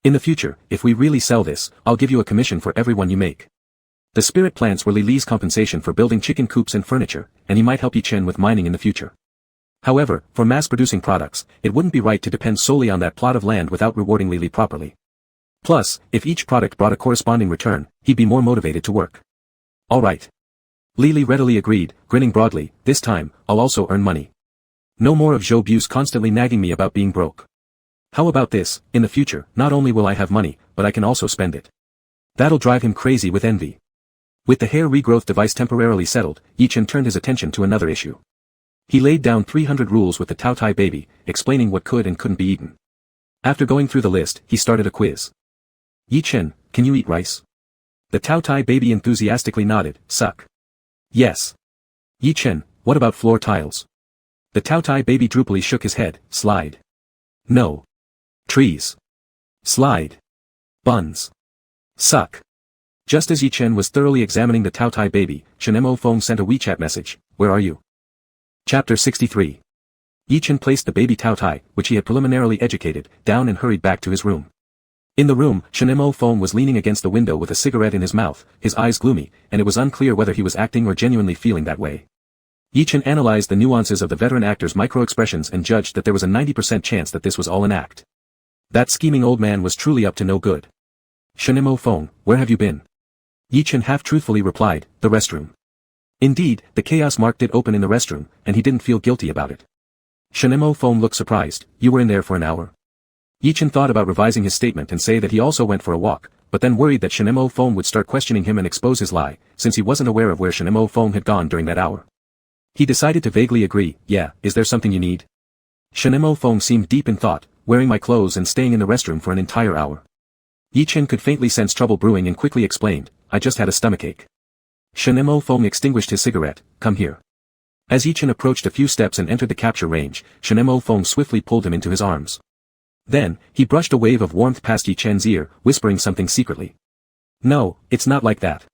In the future, if we really sell this, I'll give you a commission for every one you make. The spirit plants were Li's compensation for building chicken coops and furniture, and he might help Yi Chen with mining in the future. However, for mass-producing products, it wouldn't be right to depend solely on that plot of land without rewarding Li properly. Plus, if each product brought a corresponding return, he'd be more motivated to work. All right. Li readily agreed, grinning broadly, this time, I'll also earn money. No more of Zhou Bu's constantly nagging me about being broke. How about this, in the future, not only will I have money, but I can also spend it. That'll drive him crazy with envy. With the hair regrowth device temporarily settled, Yi Chen turned his attention to another issue. He laid down 300 rules with the Tao Tai baby, explaining what could and couldn't be eaten. After going through the list, he started a quiz. Yi Chen, can you eat rice? The Tao Tai baby enthusiastically nodded, suck. Yes. Yi Chen, what about floor tiles? The Tao Tai baby droopily shook his head, slide. No. Trees. Slide. Buns. Suck. Just as Yi Chen was thoroughly examining the Tao Tai baby, Shenemo Feng sent a WeChat message, where are you? Chapter 63. Yi Chen placed the baby Tao Tai, which he had preliminarily educated, down and hurried back to his room. In the room, Shenemo Feng was leaning against the window with a cigarette in his mouth, his eyes gloomy, and it was unclear whether he was acting or genuinely feeling that way. Yi Chen analyzed the nuances of the veteran actor's micro-expressions and judged that there was a 90% chance that this was all an act. That scheming old man was truly up to no good. Shenemo Feng, where have you been? Yi Chen half-truthfully replied, the restroom. Indeed, the chaos mark did open in the restroom, and he didn't feel guilty about it. Shenemo Feng looked surprised, you were in there for an hour? Yi Chen thought about revising his statement and say that he also went for a walk, but then worried that Shenemo Feng would start questioning him and expose his lie, since he wasn't aware of where Shenemo Feng had gone during that hour. He decided to vaguely agree, yeah, is there something you need? Shenemo Feng seemed deep in thought, wearing my clothes and staying in the restroom for an entire hour. Yi Chen could faintly sense trouble brewing and quickly explained, I just had a stomachache. Shenemo Feng extinguished his cigarette, come here. As Yi Chen approached a few steps and entered the capture range, Shenemo Feng swiftly pulled him into his arms. Then, he brushed a wave of warmth past Yi Chen's ear, whispering something secretly. No, it's not like that.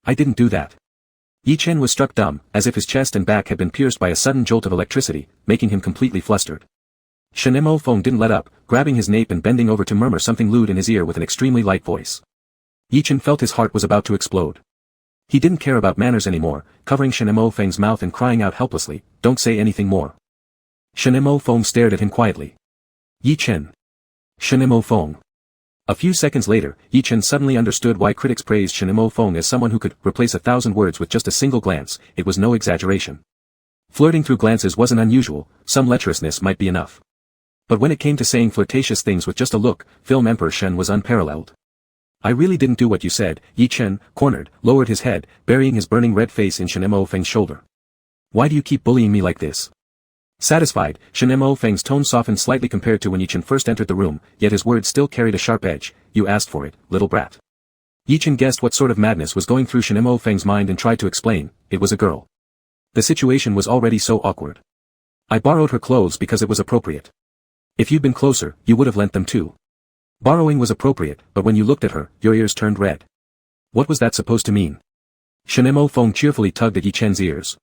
I didn't do that. Yi Chen was struck dumb, as if his chest and back had been pierced by a sudden jolt of electricity, making him completely flustered. Shenemo Feng didn't let up, grabbing his nape and bending over to murmur something lewd in his ear with an extremely light voice. Yi Chen felt his heart was about to explode. He didn't care about manners anymore, covering Shenemo Feng's mouth and crying out helplessly, don't say anything more. Shenemo Feng stared at him quietly. Yi Chen. Shenemo Feng. A few seconds later, Yi Chen suddenly understood why critics praised Shenemo Feng as someone who could replace 1,000 words with just a single glance. It was no exaggeration. Flirting through glances wasn't unusual, some lecherousness might be enough. But when it came to saying flirtatious things with just a look, Film Emperor Shen was unparalleled. I really didn't do what you said, Yi Chen, cornered, lowered his head, burying his burning red face in Shenemo Feng's shoulder. Why do you keep bullying me like this? Satisfied, Shenemo Feng's tone softened slightly compared to when Yi Chen first entered the room, yet his words still carried a sharp edge, you asked for it, little brat. Yi Chen guessed what sort of madness was going through Shenemo Feng's mind and tried to explain, it was a girl. The situation was already so awkward. I borrowed her clothes because it was appropriate. If you'd been closer, you would have lent them too. Borrowing was appropriate, but when you looked at her, your ears turned red. What was that supposed to mean? Shenemo Feng cheerfully tugged at Yi Chen's ears.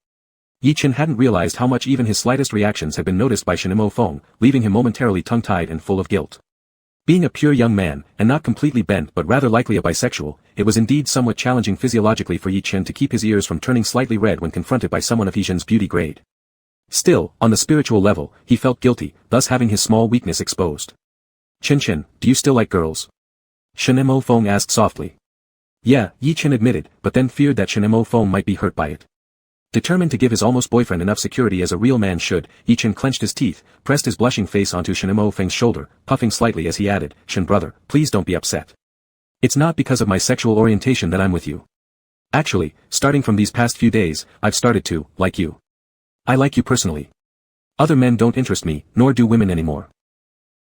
Yi Chen hadn't realized how much even his slightest reactions had been noticed by Shinemo Feng, leaving him momentarily tongue-tied and full of guilt. Being a pure young man, and not completely bent but rather likely a bisexual, it was indeed somewhat challenging physiologically for Yi Chen to keep his ears from turning slightly red when confronted by someone of Yi Chen's beauty grade. Still, on the spiritual level, he felt guilty, thus having his small weakness exposed. Chen, do you still like girls? Shinemo Feng asked softly. Yeah, Yi Chen admitted, but then feared that Shinemo Feng might be hurt by it. Determined to give his almost boyfriend enough security as a real man should, Yi Chen clenched his teeth, pressed his blushing face onto Shinemo Feng's shoulder, puffing slightly as he added, Shin brother, please don't be upset. It's not because of my sexual orientation that I'm with you. Actually, starting from these past few days, I've started to like you. I like you personally. Other men don't interest me, nor do women anymore.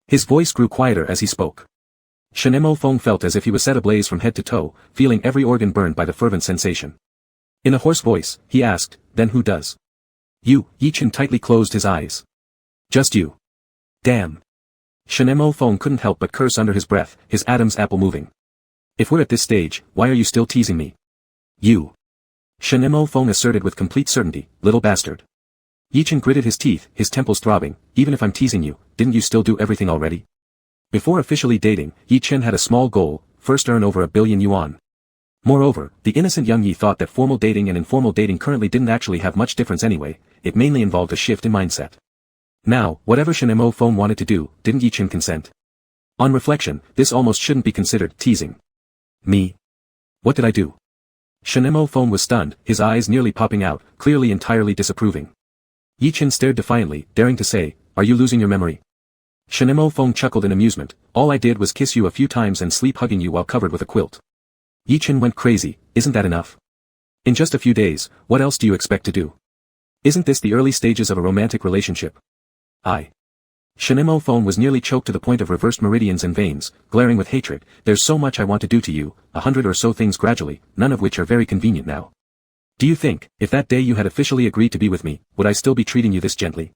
His voice grew quieter as he spoke. Shinemo Feng felt as if he was set ablaze from head to toe, feeling every organ burned by the fervent sensation. In a hoarse voice, he asked, then who does? You. Yi Chen tightly closed his eyes. Just you. Damn. Shinemo Feng couldn't help but curse under his breath, his Adam's apple moving. If we're at this stage, why are you still teasing me? You. Shinemo Feng asserted with complete certainty, little bastard. Yi Chen gritted his teeth, his temples throbbing, even if I'm teasing you, didn't you still do everything already? Before officially dating, Yi Chen had a small goal, first earn over 1 billion yuan. Moreover, the innocent young Yi thought that formal dating and informal dating currently didn't actually have much difference anyway, it mainly involved a shift in mindset. Now, whatever Shinemo Feng wanted to do, didn't Yi Chen consent? On reflection, this almost shouldn't be considered teasing. Me? What did I do? Shinemo Feng was stunned, his eyes nearly popping out, clearly entirely disapproving. Yi Chen stared defiantly, daring to say, are you losing your memory? Shinemo Feng chuckled in amusement, all I did was kiss you a few times and sleep hugging you while covered with a quilt. Yi Chen went crazy, isn't that enough? In just a few days, what else do you expect to do? Isn't this the early stages of a romantic relationship? Shinemo Feng was nearly choked to the point of reversed meridians and veins, glaring with hatred, there's so much I want to do to you, 100 or so things gradually, none of which are very convenient now. Do you think, if that day you had officially agreed to be with me, would I still be treating you this gently?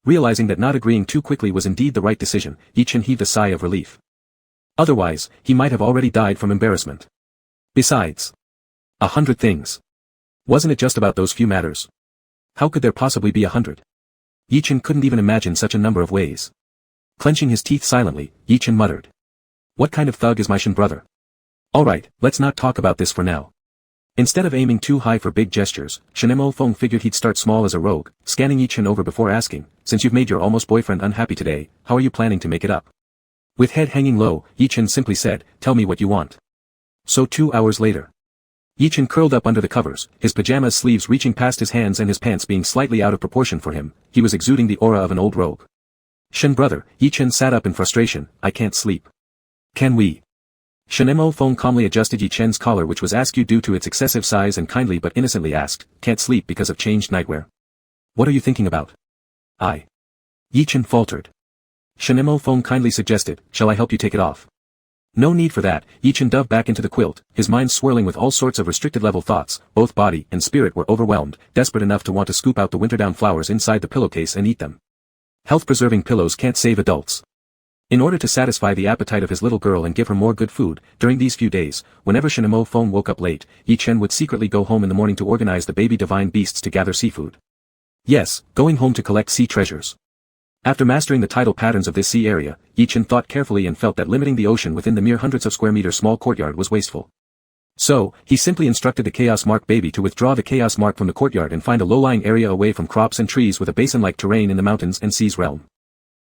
Realizing that not agreeing too quickly was indeed the right decision, Yi Chen heaved a sigh of relief. Otherwise, he might have already died from embarrassment. Besides, 100 things. Wasn't it just about those few matters? How could there possibly be 100? Yi Chen couldn't even imagine such a number of ways. Clenching his teeth silently, Yi Chen muttered. What kind of thug is my Shin brother? Alright, let's not talk about this for now. Instead of aiming too high for big gestures, Shinemo Feng figured he'd start small as a rogue, scanning Yi Chen over before asking, since you've made your almost boyfriend unhappy today, how are you planning to make it up? With head hanging low, Yi Chen simply said, tell me what you want. So 2 hours later. Yi Chen curled up under the covers, his pajamas sleeves reaching past his hands and his pants being slightly out of proportion for him, he was exuding the aura of an old rogue. Shin brother, Yi Chen sat up in frustration, I can't sleep. Can we? Shinemo Feng calmly adjusted Yi Chen's collar which was askew due to its excessive size and kindly but innocently asked, can't sleep because of changed nightwear. What are you thinking about? Yi Chen faltered. Shinemo Feng kindly suggested, shall I help you take it off? No need for that, Yi Chen dove back into the quilt, his mind swirling with all sorts of restricted-level thoughts, both body and spirit were overwhelmed, desperate enough to want to scoop out the winter-down flowers inside the pillowcase and eat them. Health-preserving pillows can't save adults. In order to satisfy the appetite of his little girl and give her more good food, during these few days, whenever Shinemo Feng woke up late, Yi Chen would secretly go home in the morning to organize the baby divine beasts to gather seafood. Yes, going home to collect sea treasures. After mastering the tidal patterns of this sea area, Yi Chen thought carefully and felt that limiting the ocean within the mere hundreds of square meters small courtyard was wasteful. So, he simply instructed the Chaos Mark baby to withdraw the Chaos Mark from the courtyard and find a low-lying area away from crops and trees with a basin-like terrain in the mountains and seas realm.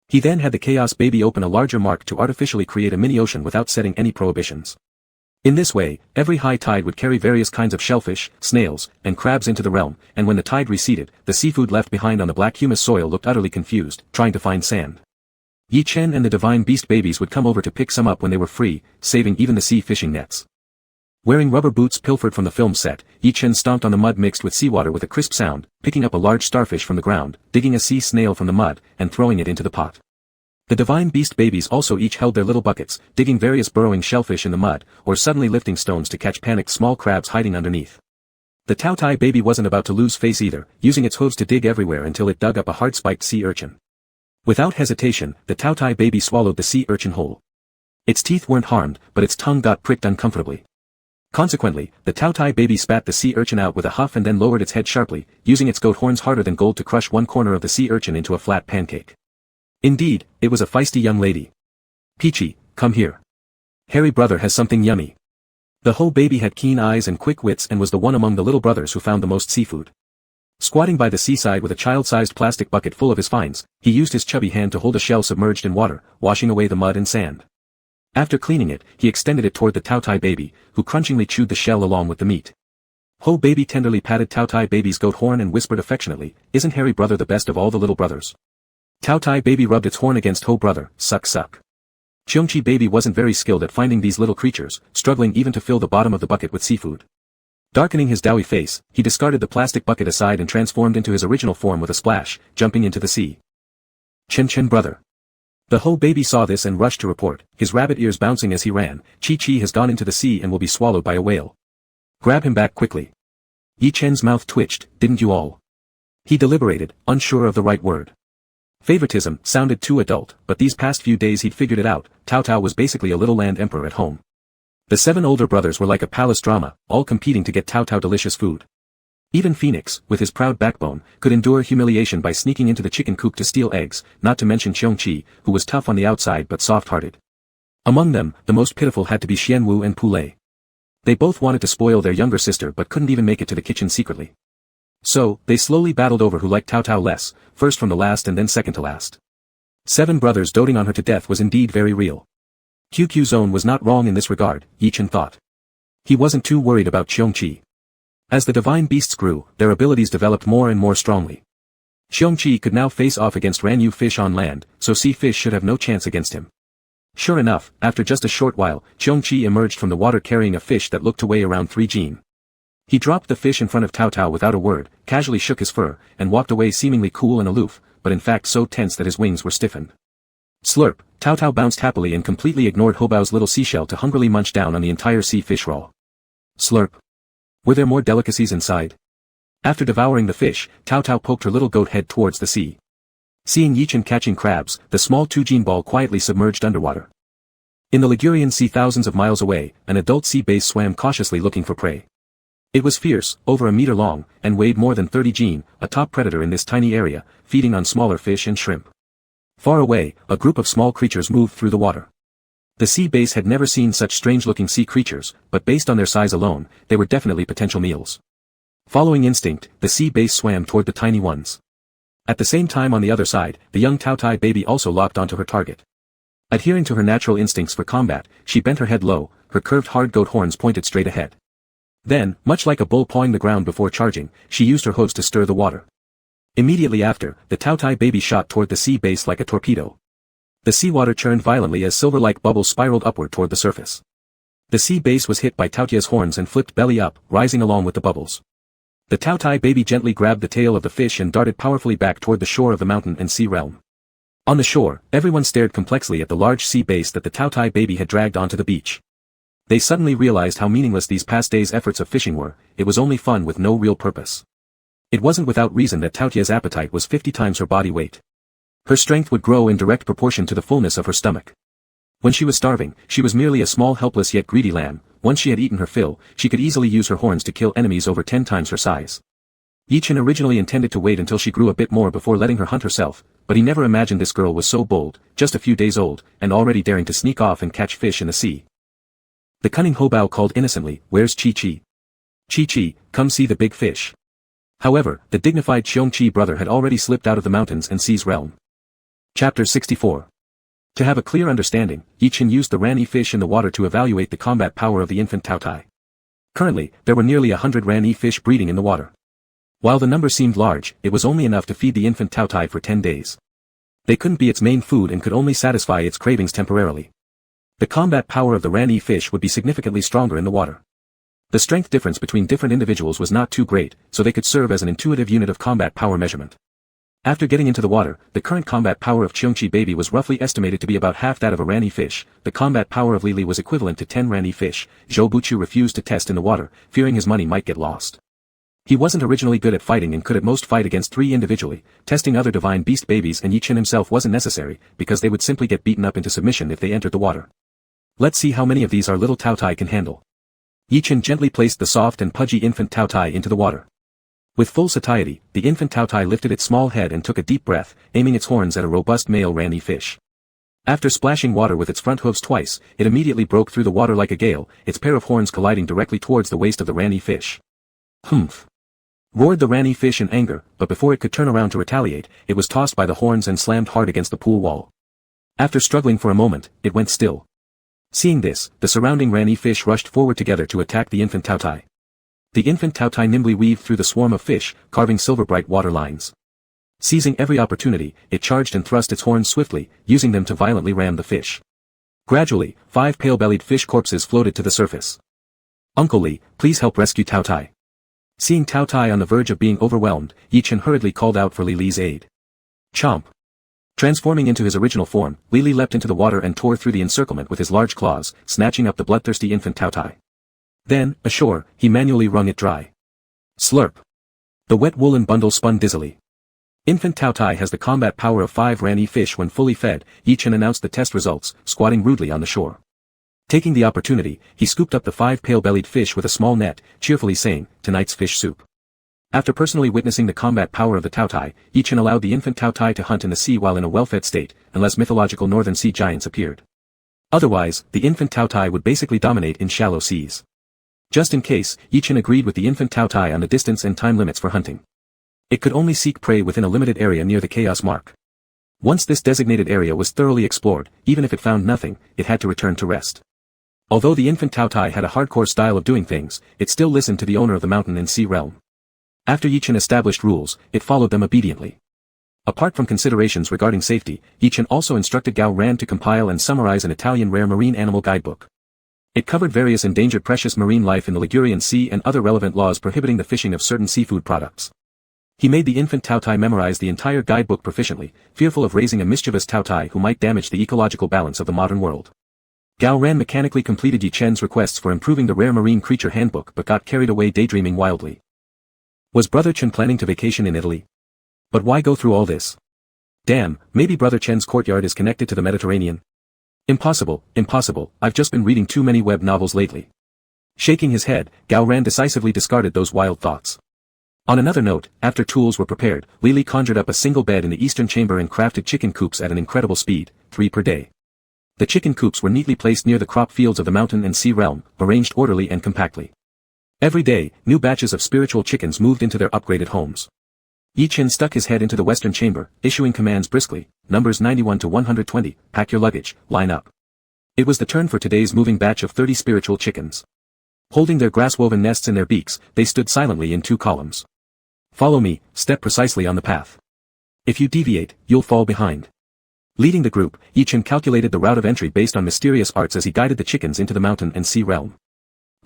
He then had the Chaos baby open a larger mark to artificially create a mini-ocean without setting any prohibitions. In this way, every high tide would carry various kinds of shellfish, snails, and crabs into the realm, and when the tide receded, the seafood left behind on the black humus soil looked utterly confused, trying to find sand. Yi Chen and the divine beast babies would come over to pick some up when they were free, saving even the sea fishing nets. Wearing rubber boots pilfered from the film set, Yi Chen stomped on the mud mixed with seawater with a crisp sound, picking up a large starfish from the ground, digging a sea snail from the mud, and throwing it into the pot. The divine beast babies also each held their little buckets, digging various burrowing shellfish in the mud, or suddenly lifting stones to catch panicked small crabs hiding underneath. The Taotai baby wasn't about to lose face either, using its hooves to dig everywhere until it dug up a hard-spiked sea urchin. Without hesitation, the Taotai baby swallowed the sea urchin whole. Its teeth weren't harmed, but its tongue got pricked uncomfortably. Consequently, the Taotai baby spat the sea urchin out with a huff and then lowered its head sharply, using its goat horns harder than gold to crush one corner of the sea urchin into a flat pancake. Indeed, it was a feisty young lady. Peachy, come here. Hairy brother has something yummy. The Ho baby had keen eyes and quick wits and was the one among the little brothers who found the most seafood. Squatting by the seaside with a child-sized plastic bucket full of his finds, he used his chubby hand to hold a shell submerged in water, washing away the mud and sand. After cleaning it, he extended it toward the Taotai baby, who crunchingly chewed the shell along with the meat. Ho baby tenderly patted Taotai baby's goat horn and whispered affectionately, "Isn't hairy brother the best of all the little brothers?" Taotai baby rubbed its horn against Ho brother, suck suck. Cheongchi baby wasn't very skilled at finding these little creatures, struggling even to fill the bottom of the bucket with seafood. Darkening his doughy face, he discarded the plastic bucket aside and transformed into his original form with a splash, jumping into the sea. Chen brother. The Ho baby saw this and rushed to report, his rabbit ears bouncing as he ran, Chi has gone into the sea and will be swallowed by a whale. Grab him back quickly. Yi Chen's mouth twitched, didn't you all? He deliberated, unsure of the right word. Favoritism sounded too adult, but these past few days he'd figured it out, Tao Tao was basically a little land emperor at home. The 7 older brothers were like a palace drama, all competing to get Tao Tao delicious food. Even Phoenix, with his proud backbone, could endure humiliation by sneaking into the chicken coop to steal eggs, not to mention Cheongchi, who was tough on the outside but soft-hearted. Among them, the most pitiful had to be Xianwu and Pulei. They both wanted to spoil their younger sister but couldn't even make it to the kitchen secretly. So, they slowly battled over who liked Tao Tao less, first from the last and then second to last. 7 brothers doting on her to death was indeed very real. QQ Zone was not wrong in this regard, Yi Chen thought. He wasn't too worried about Cheongchi. As the divine beasts grew, their abilities developed more and more strongly. Cheongchi could now face off against Ranyu fish on land, so sea fish should have no chance against him. Sure enough, after just a short while, Cheongchi emerged from the water carrying a fish that looked to weigh around 3 jin. He dropped the fish in front of Tao Tao without a word, casually shook his fur, and walked away seemingly cool and aloof, but in fact so tense that his wings were stiffened. Slurp, Tao Tao bounced happily and completely ignored Hobao's little seashell to hungrily munch down on the entire sea fish raw. Slurp. Were there more delicacies inside? After devouring the fish, Tao Tao poked her little goat head towards the sea. Seeing Yi Chen catching crabs, the small 2-jin ball quietly submerged underwater. In the Ligurian Sea thousands of miles away, an adult sea bass swam cautiously looking for prey. It was fierce, over a meter long, and weighed more than 30 jin, a top predator in this tiny area, feeding on smaller fish and shrimp. Far away, a group of small creatures moved through the water. The sea bass had never seen such strange-looking sea creatures, but based on their size alone, they were definitely potential meals. Following instinct, the sea bass swam toward the tiny ones. At the same time on the other side, the young Taotai baby also locked onto her target. Adhering to her natural instincts for combat, she bent her head low, her curved hard goat horns pointed straight ahead. Then, much like a bull pawing the ground before charging, she used her hooves to stir the water. Immediately after, the Taotai baby shot toward the sea base like a torpedo. The seawater churned violently as silver-like bubbles spiraled upward toward the surface. The sea base was hit by Taotia's horns and flipped belly up, rising along with the bubbles. The Taotai baby gently grabbed the tail of the fish and darted powerfully back toward the shore of the mountain and sea realm. On the shore, everyone stared complexly at the large sea base that the Taotai baby had dragged onto the beach. They suddenly realized how meaningless these past days' efforts of fishing were, it was only fun with no real purpose. It wasn't without reason that Taotia's appetite was 50 times her body weight. Her strength would grow in direct proportion to the fullness of her stomach. When she was starving, she was merely a small helpless yet greedy lamb. Once she had eaten her fill, she could easily use her horns to kill enemies over 10 times her size. Yi Chen originally intended to wait until she grew a bit more before letting her hunt herself, but he never imagined this girl was so bold, just a few days old, and already daring to sneak off and catch fish in the sea. The cunning Hobao called innocently, "Where's Chi-Chi? Chi-Chi, come see the big fish." However, the dignified Cheongchi brother had already slipped out of the mountains and sea's realm. Chapter 64. To have a clear understanding, Yi Chen used the Rani fish in the water to evaluate the combat power of the infant Taotai. Currently, there were nearly 100 Rani fish breeding in the water. While the number seemed large, it was only enough to feed the infant Taotai for 10 days. They couldn't be its main food and could only satisfy its cravings temporarily. The combat power of the Rani fish would be significantly stronger in the water. The strength difference between different individuals was not too great, so they could serve as an intuitive unit of combat power measurement. After getting into the water, the current combat power of Cheongchi baby was roughly estimated to be about half that of a Rani fish. The combat power of Lili was equivalent to 10 Rani fish. Zhou Buchu refused to test in the water, fearing his money might get lost. He wasn't originally good at fighting and could at most fight against 3 individually. Testing other divine beast babies and Yi Chen himself wasn't necessary, because they would simply get beaten up into submission if they entered the water. Let's see how many of these our little Taotai can handle. Yi-Chen gently placed the soft and pudgy infant Taotai into the water. With full satiety, the infant Taotai lifted its small head and took a deep breath, aiming its horns at a robust male ranny fish. After splashing water with its front hooves twice, it immediately broke through the water like a gale, its pair of horns colliding directly towards the waist of the ranny fish. Humph! Roared the ranny fish in anger, but before it could turn around to retaliate, it was tossed by the horns and slammed hard against the pool wall. After struggling for a moment, it went still. Seeing this, the surrounding ranny fish rushed forward together to attack the infant Taotai. The infant Taotai nimbly weaved through the swarm of fish, carving silver-bright water lines. Seizing every opportunity, it charged and thrust its horns swiftly, using them to violently ram the fish. Gradually, 5 pale-bellied fish corpses floated to the surface. "Uncle Li, please help rescue Taotai." Seeing Taotai on the verge of being overwhelmed, Yi-Chen hurriedly called out for Li Li's aid. Chomp! Transforming into his original form, Li Li leapt into the water and tore through the encirclement with his large claws, snatching up the bloodthirsty infant Taotai. Then, ashore, he manually wrung it dry. Slurp! The wet woolen bundle spun dizzily. Infant Taotai has the combat power of 5 ranny fish when fully fed. Yi-Chen announced the test results, squatting rudely on the shore. Taking the opportunity, he scooped up the 5 pale-bellied fish with a small net, cheerfully saying, "Tonight's fish soup." After personally witnessing the combat power of the Taotai, Yi-Chen allowed the infant Taotai to hunt in the sea while in a well-fed state, unless mythological northern sea giants appeared. Otherwise, the infant Taotai would basically dominate in shallow seas. Just in case, Yi-Chen agreed with the infant Taotai on the distance and time limits for hunting. It could only seek prey within a limited area near the chaos mark. Once this designated area was thoroughly explored, even if it found nothing, it had to return to rest. Although the infant Taotai had a hardcore style of doing things, it still listened to the owner of the mountain and sea realm. After Yi-Chen established rules, it followed them obediently. Apart from considerations regarding safety, Yi-Chen also instructed Gao Ran to compile and summarize an Italian rare marine animal guidebook. It covered various endangered precious marine life in the Ligurian Sea and other relevant laws prohibiting the fishing of certain seafood products. He made the infant Taotai memorize the entire guidebook proficiently, fearful of raising a mischievous Taotai who might damage the ecological balance of the modern world. Gao Ran mechanically completed Yi-Chen's requests for improving the rare marine creature handbook but got carried away daydreaming wildly. Was Brother Chen planning to vacation in Italy? But why go through all this? Damn, maybe Brother Chen's courtyard is connected to the Mediterranean? Impossible, impossible, I've just been reading too many web novels lately. Shaking his head, Gao Ran decisively discarded those wild thoughts. On another note, after tools were prepared, Li Li conjured up a single bed in the eastern chamber and crafted chicken coops at an incredible speed, 3 per day. The chicken coops were neatly placed near the crop fields of the mountain and sea realm, arranged orderly and compactly. Every day, new batches of spiritual chickens moved into their upgraded homes. Yi-Chen stuck his head into the western chamber, issuing commands briskly, numbers 91 to 120, pack your luggage, line up. It was the turn for today's moving batch of 30 spiritual chickens. Holding their grass-woven nests in their beaks, they stood silently in 2 columns. Follow me, step precisely on the path. If you deviate, you'll fall behind. Leading the group, Yi-Chen calculated the route of entry based on mysterious arts as he guided the chickens into the mountain and sea realm.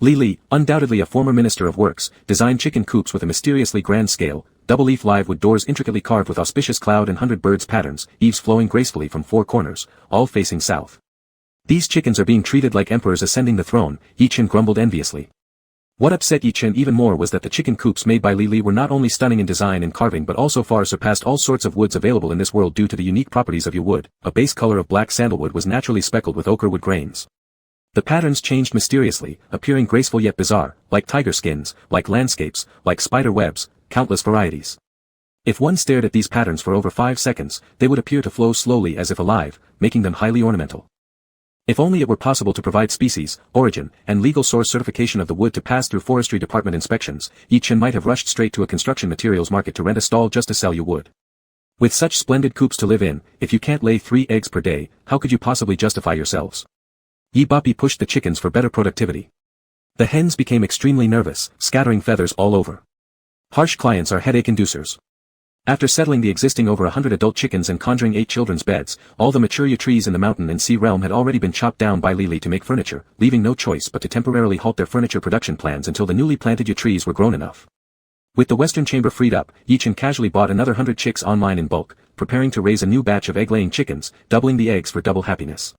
Li Li, undoubtedly a former minister of works, designed chicken coops with a mysteriously grand scale, double-leaf live wood doors intricately carved with auspicious cloud and 100 birds patterns, eaves flowing gracefully from 4 corners, all facing south. These chickens are being treated like emperors ascending the throne, Yi-Chen grumbled enviously. What upset Yi-Chen even more was that the chicken coops made by Li Li were not only stunning in design and carving but also far surpassed all sorts of woods available in this world due to the unique properties of your wood. A base color of black sandalwood was naturally speckled with ochre wood grains. The patterns changed mysteriously, appearing graceful yet bizarre, like tiger skins, like landscapes, like spider webs, countless varieties. If one stared at these patterns for over 5 seconds, they would appear to flow slowly as if alive, making them highly ornamental. If only it were possible to provide species, origin, and legal source certification of the wood to pass through forestry department inspections, Yi-Chen might have rushed straight to a construction materials market to rent a stall just to sell you wood. With such splendid coops to live in, if you can't lay 3 eggs per day, how could you possibly justify yourselves? Yi Bapi pushed the chickens for better productivity. The hens became extremely nervous, scattering feathers all over. Harsh clients are headache inducers. After settling the existing over 100 adult chickens and conjuring 8 children's beds, all the mature trees in the mountain and sea realm had already been chopped down by Li Li to make furniture, leaving no choice but to temporarily halt their furniture production plans until the newly planted yew trees were grown enough. With the western chamber freed up, Yi-Chen casually bought another 100 chicks online in bulk, preparing to raise a new batch of egg-laying chickens, doubling the eggs for double happiness.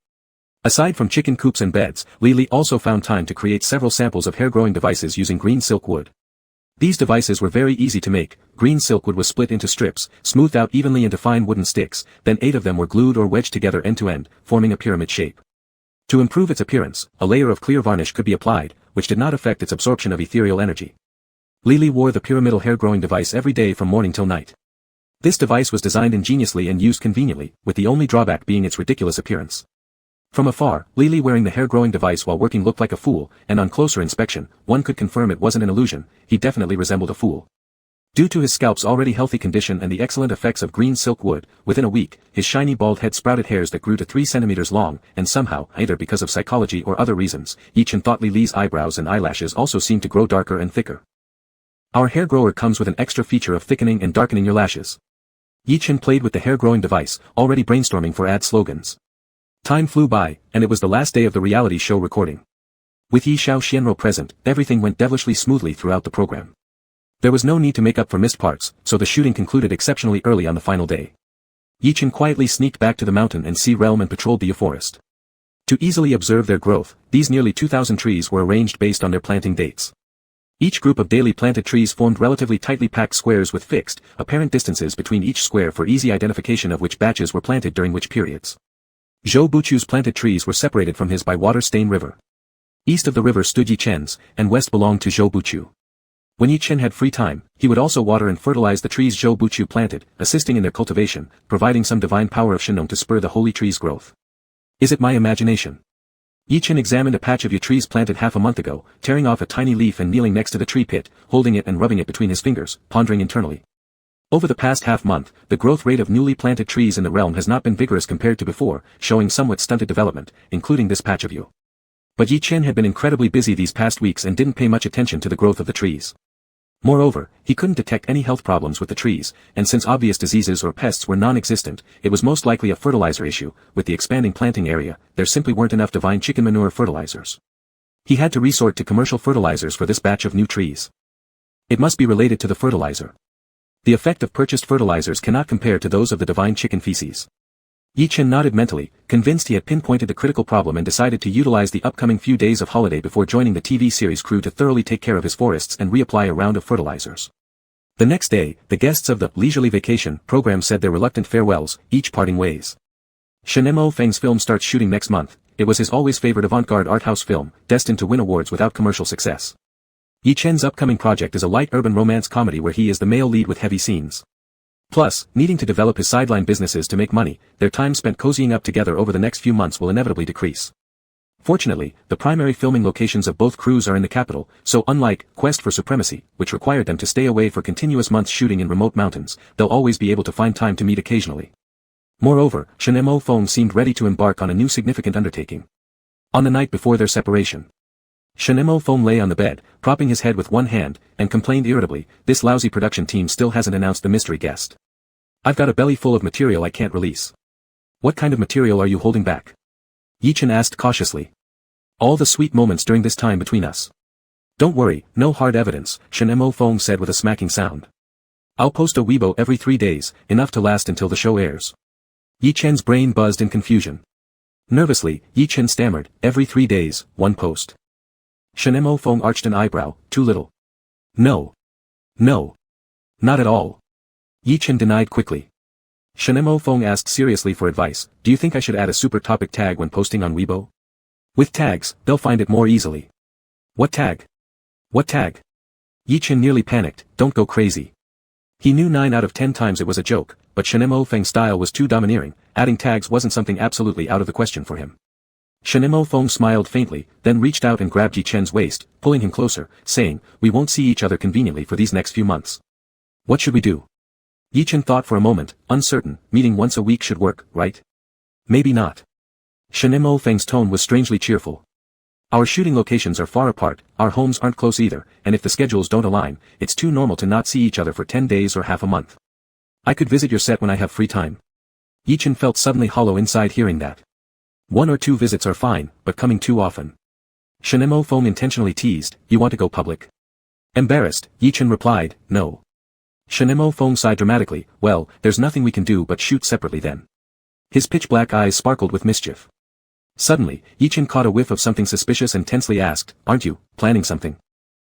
Aside from chicken coops and beds, Li Li also found time to create several samples of hair-growing devices using green silk wood. These devices were very easy to make. Green silk wood was split into strips, smoothed out evenly into fine wooden sticks, then 8 of them were glued or wedged together end to end, forming a pyramid shape. To improve its appearance, a layer of clear varnish could be applied, which did not affect its absorption of ethereal energy. Lily wore the pyramidal hair-growing device every day from morning till night. This device was designed ingeniously and used conveniently, with the only drawback being its ridiculous appearance. From afar, Lily wearing the hair-growing device while working looked like a fool, and on closer inspection, one could confirm it wasn't an illusion. He definitely resembled a fool. Due to his scalp's already healthy condition and the excellent effects of green silk wood, within a week, his shiny bald head sprouted hairs that grew to 3 centimeters long, and somehow, either because of psychology or other reasons, Yi-Chen thought Lily's eyebrows and eyelashes also seemed to grow darker and thicker. Our hair grower comes with an extra feature of thickening and darkening your lashes. Yi-Chen played with the hair-growing device, already brainstorming for ad slogans. Time flew by, and it was the last day of the reality show recording. With Yi Xiao Xianro present, everything went devilishly smoothly throughout the program. There was no need to make up for missed parts, so the shooting concluded exceptionally early on the final day. Yi-Chen quietly sneaked back to the mountain and sea realm and patrolled the forest. To easily observe their growth, these nearly 2,000 trees were arranged based on their planting dates. Each group of daily planted trees formed relatively tightly packed squares with fixed, apparent distances between each square for easy identification of which batches were planted during which periods. Zhou Buchu's planted trees were separated from his by water-stained river. East of the river stood Yi-Chen's, and west belonged to Zhou Buchu. When Yi-Chen had free time, he would also water and fertilize the trees Zhou Buchu planted, assisting in their cultivation, providing some divine power of Shinong to spur the holy tree's growth. Is it my imagination? Yi-Chen examined a patch of yew trees planted half a month ago, tearing off a tiny leaf and kneeling next to the tree pit, holding it and rubbing it between his fingers, pondering internally. Over the past half-month, the growth rate of newly planted trees in the realm has not been vigorous compared to before, showing somewhat stunted development, including this patch of yew. But Yi-Chen had been incredibly busy these past weeks and didn't pay much attention to the growth of the trees. Moreover, he couldn't detect any health problems with the trees, and since obvious diseases or pests were non-existent, it was most likely a fertilizer issue. With the expanding planting area, there simply weren't enough divine chicken manure fertilizers. He had to resort to commercial fertilizers for this batch of new trees. It must be related to the fertilizer. The effect of purchased fertilizers cannot compare to those of the divine chicken feces. Yi-Chen nodded mentally, convinced he had pinpointed the critical problem, and decided to utilize the upcoming few days of holiday before joining the TV series crew to thoroughly take care of his forests and reapply a round of fertilizers. The next day, the guests of the leisurely vacation program said their reluctant farewells, each parting ways. Shen Mo Feng's film starts shooting next month. It was his always favorite avant-garde art house film, destined to win awards without commercial success. Yi-Chen's upcoming project is a light urban romance comedy where he is the male lead with heavy scenes. Plus, needing to develop his sideline businesses to make money, their time spent cozying up together over the next few months will inevitably decrease. Fortunately, the primary filming locations of both crews are in the capital, so unlike Quest for Supremacy, which required them to stay away for continuous months shooting in remote mountains, they'll always be able to find time to meet occasionally. Moreover, Shen Mo Feng seemed ready to embark on a new significant undertaking. On the night before their separation, Shen Mo Feng lay on the bed, propping his head with one hand, and complained irritably, "This lousy production team still hasn't announced the mystery guest. I've got a belly full of material I can't release." "What kind of material are you holding back?" Yi-Chen asked cautiously. "All the sweet moments during this time between us." "Don't worry, no hard evidence," Shen Mo Feng said with a smacking sound. "I'll post a Weibo every 3 days, enough to last until the show airs." Yi-Chen's brain buzzed in confusion. Nervously, Yi-Chen stammered, "Every 3 days, one post." Shen Mo Feng arched an eyebrow, "Too little." "No. No. Not at all." Yi-Chen denied quickly. Shen Mo Feng asked seriously for advice, "Do you think I should add a super topic tag when posting on Weibo? With tags, they'll find it more easily." "What tag? What tag?" Yi-Chen nearly panicked, "Don't go crazy." He knew 9 out of 10 times it was a joke, but Shen Mo Feng's style was too domineering, adding tags wasn't something absolutely out of the question for him. Shen Mo Feng smiled faintly, then reached out and grabbed Yi-Chen's waist, pulling him closer, saying, "We won't see each other conveniently for these next few months. What should we do?" Yi-Chen thought for a moment, uncertain. "Meeting once a week should work, right?" "Maybe not." Shen Mo Feng's tone was strangely cheerful. "Our shooting locations are far apart, our homes aren't close either, and if the schedules don't align, it's too normal to not see each other for 10 days or half a month. I could visit your set when I have free time." Yi-Chen felt suddenly hollow inside hearing that. 1 or 2 visits are fine, but coming too often. Shen Mo Feng intentionally teased, "You want to go public?" Embarrassed, Yi-Chen replied, "No." Shen Mo Feng sighed dramatically, "Well, there's nothing we can do but shoot separately then." His pitch-black eyes sparkled with mischief. Suddenly, Yi-Chen caught a whiff of something suspicious and tensely asked, "Aren't you planning something?"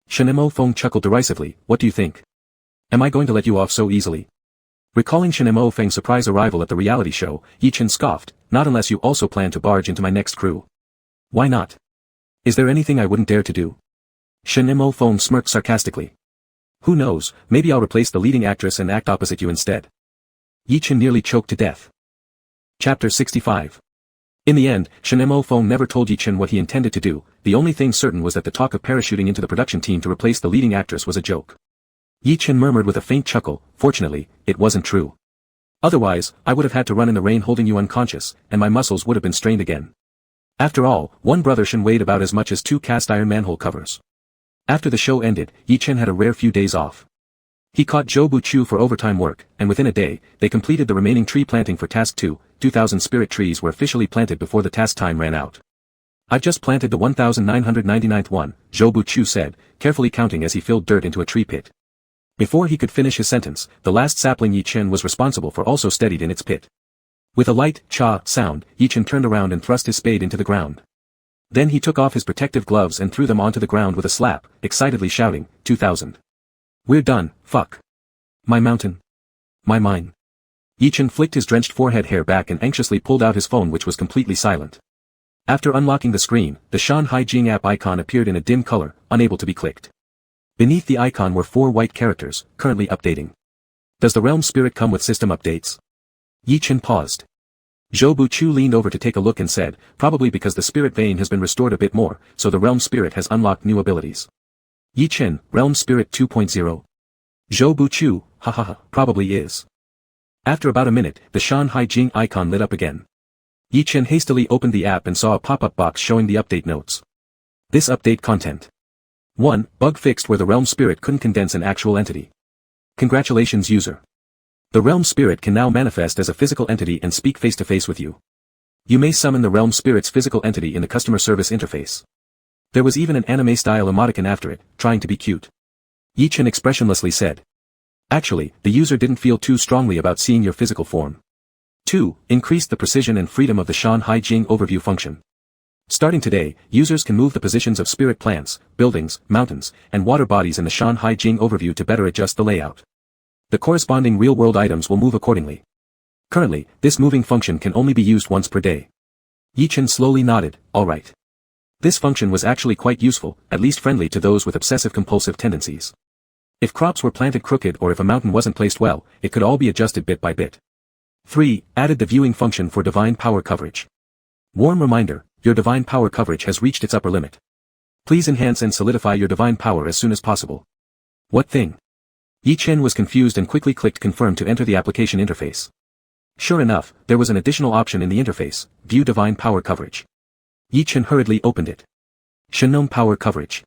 Shen Mo Feng chuckled derisively, "What do you think? Am I going to let you off so easily?" Recalling Shen Mo Feng's surprise arrival at the reality show, Yi-Chen scoffed, "Not unless you also plan to barge into my next crew." "Why not? Is there anything I wouldn't dare to do?" Shenmo phone smirked sarcastically. Who knows, maybe I'll replace the leading actress and act opposite you instead. Yi Chen nearly choked to death. Chapter 65. In the end, Shenmo phone never told Yi Chen what he intended to do. The only thing certain was that the talk of parachuting into the production team to replace the leading actress was a joke. Yi Chen murmured with a faint chuckle, fortunately, it wasn't true. Otherwise, I would have had to run in the rain holding you unconscious, and my muscles would have been strained again. After all, one brother Shen weighed about as much as 2 cast iron manhole covers. After the show ended, Yi Chen had a rare few days off. He caught Zhou Buqiu for overtime work, and within a day, they completed the remaining tree planting for Task 2. 2,000 spirit trees were officially planted before the task time ran out. I've just planted the 1,999th one, Zhou Buqiu said, carefully counting as he filled dirt into a tree pit. Before he could finish his sentence, the last sapling Yi Chen was responsible for also steadied in its pit. With a light, cha sound, Yi Chen turned around and thrust his spade into the ground. Then he took off his protective gloves and threw them onto the ground with a slap, excitedly shouting, 2,000. We're done, fuck. My mountain. My mine. Yi Chen flicked his drenched forehead hair back and anxiously pulled out his phone, which was completely silent. After unlocking the screen, the Shanghai Jing app icon appeared in a dim color, unable to be clicked. Beneath the icon were 4 white characters, currently updating. Does the realm spirit come with system updates? Yi Chen paused. Zhou Buqiu leaned over to take a look and said, probably because the spirit vein has been restored a bit more, so the realm spirit has unlocked new abilities. Yi Chen, realm spirit 2.0. Zhou Buqiu, hahaha, probably is. After about a minute, the Shanghai Jing icon lit up again. Yi Chen hastily opened the app and saw a pop-up box showing the update notes. This update content. 1. Bug fixed where the realm spirit couldn't condense an actual entity. Congratulations user. The realm spirit can now manifest as a physical entity and speak face-to-face with you. You may summon the realm spirit's physical entity in the customer service interface. There was even an anime-style emoticon after it, trying to be cute. Yi Chen expressionlessly said. Actually, the user didn't feel too strongly about seeing your physical form. 2. Increased the precision and freedom of the Shanghai Jing overview function. Starting today, users can move the positions of spirit plants, buildings, mountains, and water bodies in the Shanghai Jing overview to better adjust the layout. The corresponding real-world items will move accordingly. Currently, this moving function can only be used once per day. Yi Chen slowly nodded, alright. This function was actually quite useful, at least friendly to those with obsessive-compulsive tendencies. If crops were planted crooked or if a mountain wasn't placed well, it could all be adjusted bit by bit. 3. Added the viewing function for divine power coverage. Warm reminder, your divine power coverage has reached its upper limit. Please enhance and solidify your divine power as soon as possible. What thing? Yi Chen was confused and quickly clicked confirm to enter the application interface. Sure enough, there was an additional option in the interface, view divine power coverage. Yi Chen hurriedly opened it. Shenong power coverage.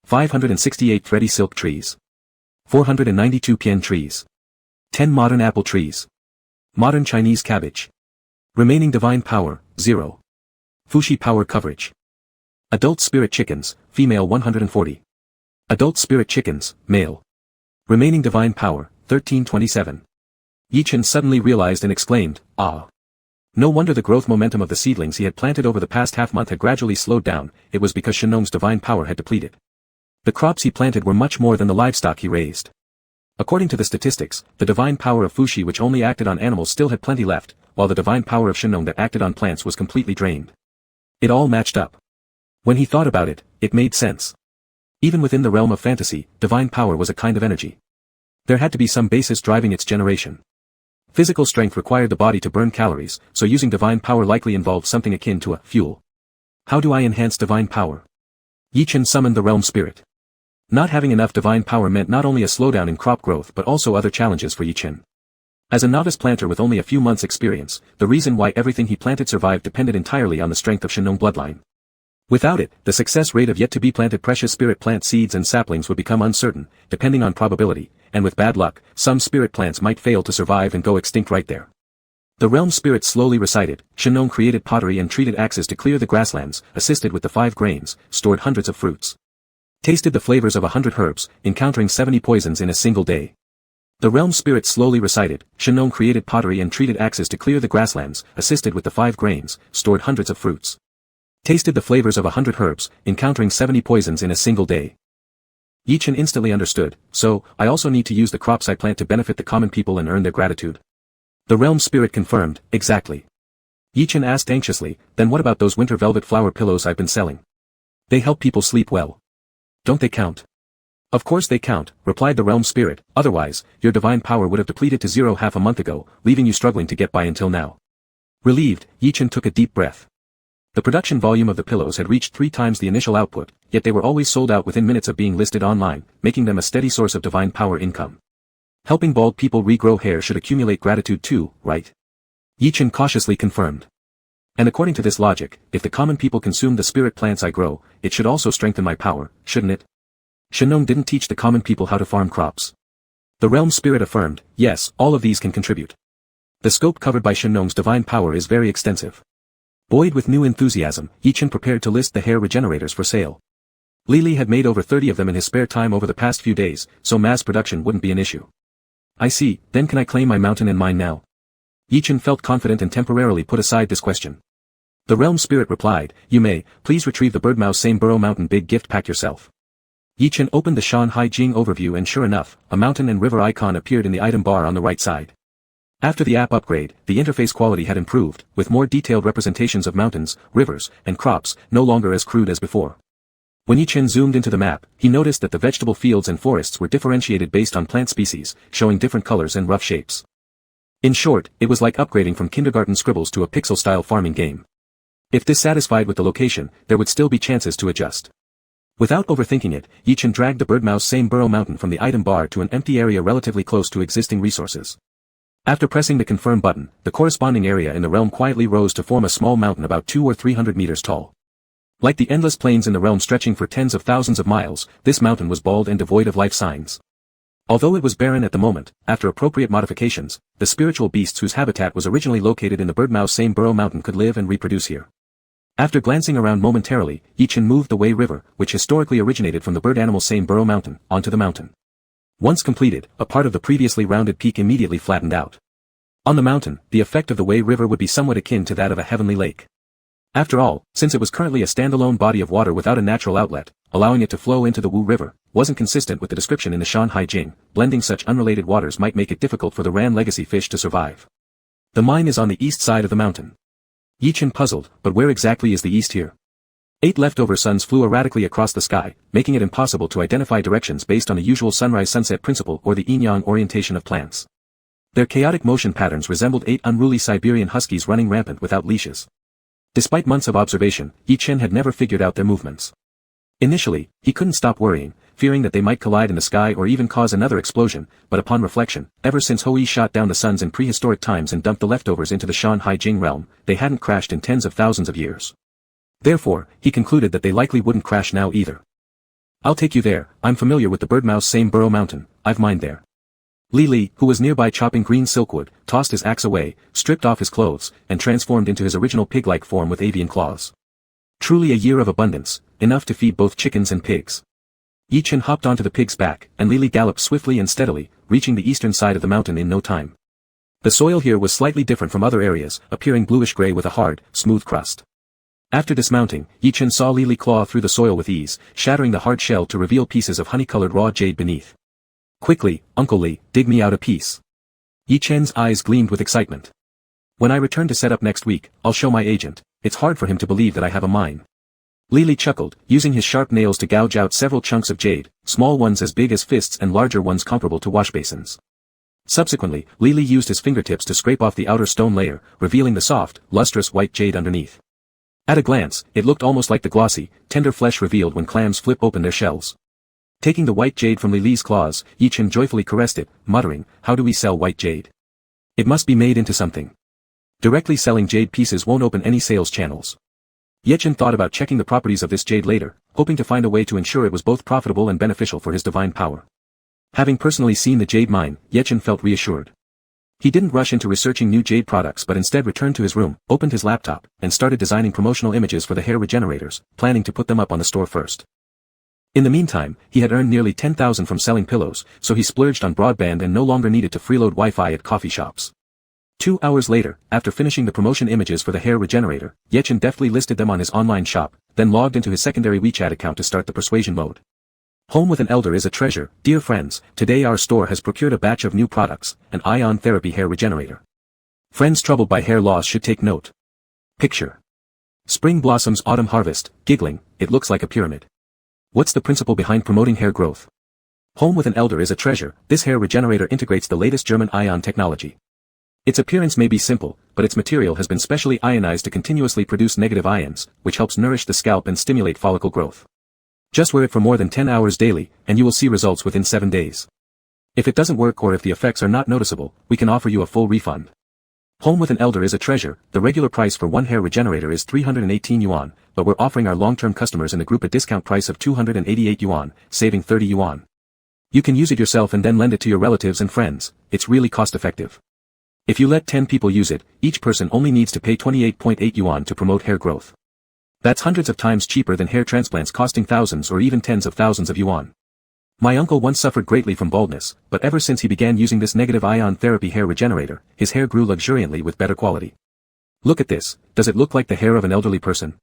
568 thready silk trees. 492 pian trees. 10 modern apple trees. Modern Chinese cabbage. Remaining divine power, 0. Fushi power coverage. Adult spirit chickens, female 140. Adult spirit chickens, male. Remaining divine power, 1327. Yi Chen suddenly realized and exclaimed, ah. No wonder the growth momentum of the seedlings he had planted over the past half-month had gradually slowed down, it was because Shenong's divine power had depleted. The crops he planted were much more than the livestock he raised. According to the statistics, the divine power of Fushi which only acted on animals still had plenty left, while the divine power of Shenong that acted on plants was completely drained. It all matched up. When he thought about it, it made sense. Even within the realm of fantasy, divine power was a kind of energy. There had to be some basis driving its generation. Physical strength required the body to burn calories, so using divine power likely involved something akin to a fuel. How do I enhance divine power? Yi Chen summoned the realm spirit. Not having enough divine power meant not only a slowdown in crop growth but also other challenges for Yi Chen. As a novice planter with only a few months' experience, the reason why everything he planted survived depended entirely on the strength of Shenong bloodline. Without it, the success rate of yet-to-be-planted precious spirit plant seeds and saplings would become uncertain, depending on probability, and with bad luck, some spirit plants might fail to survive and go extinct right there. The realm spirit slowly recited, Shenong created pottery and treated axes to clear the grasslands, assisted with the 5 grains, stored hundreds of fruits. Tasted the flavors of 100 herbs, encountering 70 poisons in a single day. The realm spirit slowly recited, Shenong created pottery and treated axes to clear the grasslands, assisted with the 5 grains, stored hundreds of fruits. Tasted the flavors of 100 herbs, encountering 70 poisons in a single day. Yi Chen instantly understood, so, I also need to use the crops I plant to benefit the common people and earn their gratitude. The realm spirit confirmed, exactly. Yi Chen asked anxiously, then what about those winter velvet flower pillows I've been selling? They help people sleep well. Don't they count? Of course they count, replied the realm spirit, otherwise, your divine power would have depleted to zero half a month ago, leaving you struggling to get by until now. Relieved, Yichen took a deep breath. The production volume of the pillows had reached 3 times the initial output, yet they were always sold out within minutes of being listed online, making them a steady source of divine power income. Helping bald people regrow hair should accumulate gratitude too, right? Yichen cautiously confirmed. And according to this logic, if the common people consume the spirit plants I grow, it should also strengthen my power, shouldn't it? Shenong didn't teach the common people how to farm crops. The realm spirit affirmed, yes, all of these can contribute. The scope covered by Shenong's divine power is very extensive. Buoyed with new enthusiasm, Yichen prepared to list the hair regenerators for sale. Lili had made over 30 of them in his spare time over the past few days, so mass production wouldn't be an issue. I see, then can I claim my mountain and mine now? Yichen felt confident and temporarily put aside this question. The realm spirit replied, you may, please retrieve the Birdmouse Same Burrow Mountain Big Gift Pack yourself. Yichen opened the Shanhai Jing overview and sure enough, a mountain and river icon appeared in the item bar on the right side. After the app upgrade, the interface quality had improved, with more detailed representations of mountains, rivers, and crops, no longer as crude as before. When Yichen zoomed into the map, he noticed that the vegetable fields and forests were differentiated based on plant species, showing different colors and rough shapes. In short, it was like upgrading from kindergarten scribbles to a pixel-style farming game. If dissatisfied with the location, there would still be chances to adjust. Without overthinking it, Yichen dragged the Birdmouse Same Burrow Mountain from the item bar to an empty area relatively close to existing resources. After pressing the confirm button, the corresponding area in the realm quietly rose to form a small mountain about 200 or 300 meters tall. Like the endless plains in the realm stretching for tens of thousands of miles, this mountain was bald and devoid of life signs. Although it was barren at the moment, after appropriate modifications, the spiritual beasts whose habitat was originally located in the Birdmouse Same Burrow Mountain could live and reproduce here. After glancing around momentarily, Yichen moved the Wei River, which historically originated from the bird animal Same Burrow Mountain, onto the mountain. Once completed, a part of the previously rounded peak immediately flattened out. On the mountain, the effect of the Wei River would be somewhat akin to that of a heavenly lake. After all, since it was currently a standalone body of water without a natural outlet, allowing it to flow into the Wu River, wasn't consistent with the description in the Shanhai Jing. Blending such unrelated waters might make it difficult for the Ran legacy fish to survive. The mine is on the east side of the mountain. Yichen puzzled, but where exactly is the east here? 8 leftover suns flew erratically across the sky, making it impossible to identify directions based on the usual sunrise-sunset principle or the yin-yang orientation of plants. Their chaotic motion patterns resembled 8 unruly Siberian huskies running rampant without leashes. Despite months of observation, Yichen had never figured out their movements. Initially, he couldn't stop worrying, fearing that they might collide in the sky or even cause another explosion, but upon reflection, ever since Hou Yi shot down the suns in prehistoric times and dumped the leftovers into the Shanhai Jing realm, they hadn't crashed in tens of thousands of years. Therefore, he concluded that they likely wouldn't crash now either. I'll take you there, I'm familiar with the Birdmouse Same Burrow Mountain, I've mined there. Li, who was nearby chopping green silkwood, tossed his axe away, stripped off his clothes, and transformed into his original pig-like form with avian claws. Truly a year of abundance, enough to feed both chickens and pigs. Yichen hopped onto the pig's back, and Li galloped swiftly and steadily, reaching the eastern side of the mountain in no time. The soil here was slightly different from other areas, appearing bluish-gray with a hard, smooth crust. After dismounting, Yichen saw Li claw through the soil with ease, shattering the hard shell to reveal pieces of honey-colored raw jade beneath. Quickly, Uncle Li, dig me out a piece. Yichen's eyes gleamed with excitement. When I return to set up next week, I'll show my agent. It's hard for him to believe that I have a mine. Li chuckled, using his sharp nails to gouge out several chunks of jade, small ones as big as fists and larger ones comparable to wash basins. Subsequently, Li used his fingertips to scrape off the outer stone layer, revealing the soft, lustrous white jade underneath. At a glance, it looked almost like the glossy, tender flesh revealed when clams flip open their shells. Taking the white jade from Li's claws, Yichen joyfully caressed it, muttering, how do we sell white jade? It must be made into something. Directly selling jade pieces won't open any sales channels. Yichen thought about checking the properties of this jade later, hoping to find a way to ensure it was both profitable and beneficial for his divine power. Having personally seen the jade mine, Yichen felt reassured. He didn't rush into researching new jade products but instead returned to his room, opened his laptop, and started designing promotional images for the hair regenerators, planning to put them up on the store first. In the meantime, he had earned nearly 10,000 from selling pillows, so he splurged on broadband and no longer needed to freeload Wi-Fi at coffee shops. 2 hours later, after finishing the promotion images for the hair regenerator, Yichen deftly listed them on his online shop, then logged into his secondary WeChat account to start the persuasion mode. Home with an elder is a treasure, dear friends. Today our store has procured a batch of new products, an ion therapy hair regenerator. Friends troubled by hair loss should take note. Picture. Spring blossoms, autumn harvest, giggling, it looks like a pyramid. What's the principle behind promoting hair growth? Home with an elder is a treasure. This hair regenerator integrates the latest German ion technology. Its appearance may be simple, but its material has been specially ionized to continuously produce negative ions, which helps nourish the scalp and stimulate follicle growth. Just wear it for more than 10 hours daily, and you will see results within 7 days. If it doesn't work or if the effects are not noticeable, we can offer you a full refund. Home with an elder is a treasure. The regular price for one hair regenerator is 318 yuan, but we're offering our long-term customers in the group a discount price of 288 yuan, saving 30 yuan. You can use it yourself and then lend it to your relatives and friends. It's really cost-effective. If you let 10 people use it, each person only needs to pay 28.8 yuan to promote hair growth. That's hundreds of times cheaper than hair transplants costing thousands or even tens of thousands of yuan. My uncle once suffered greatly from baldness, but ever since he began using this negative ion therapy hair regenerator, his hair grew luxuriantly with better quality. Look at this. Does it look like the hair of an elderly person?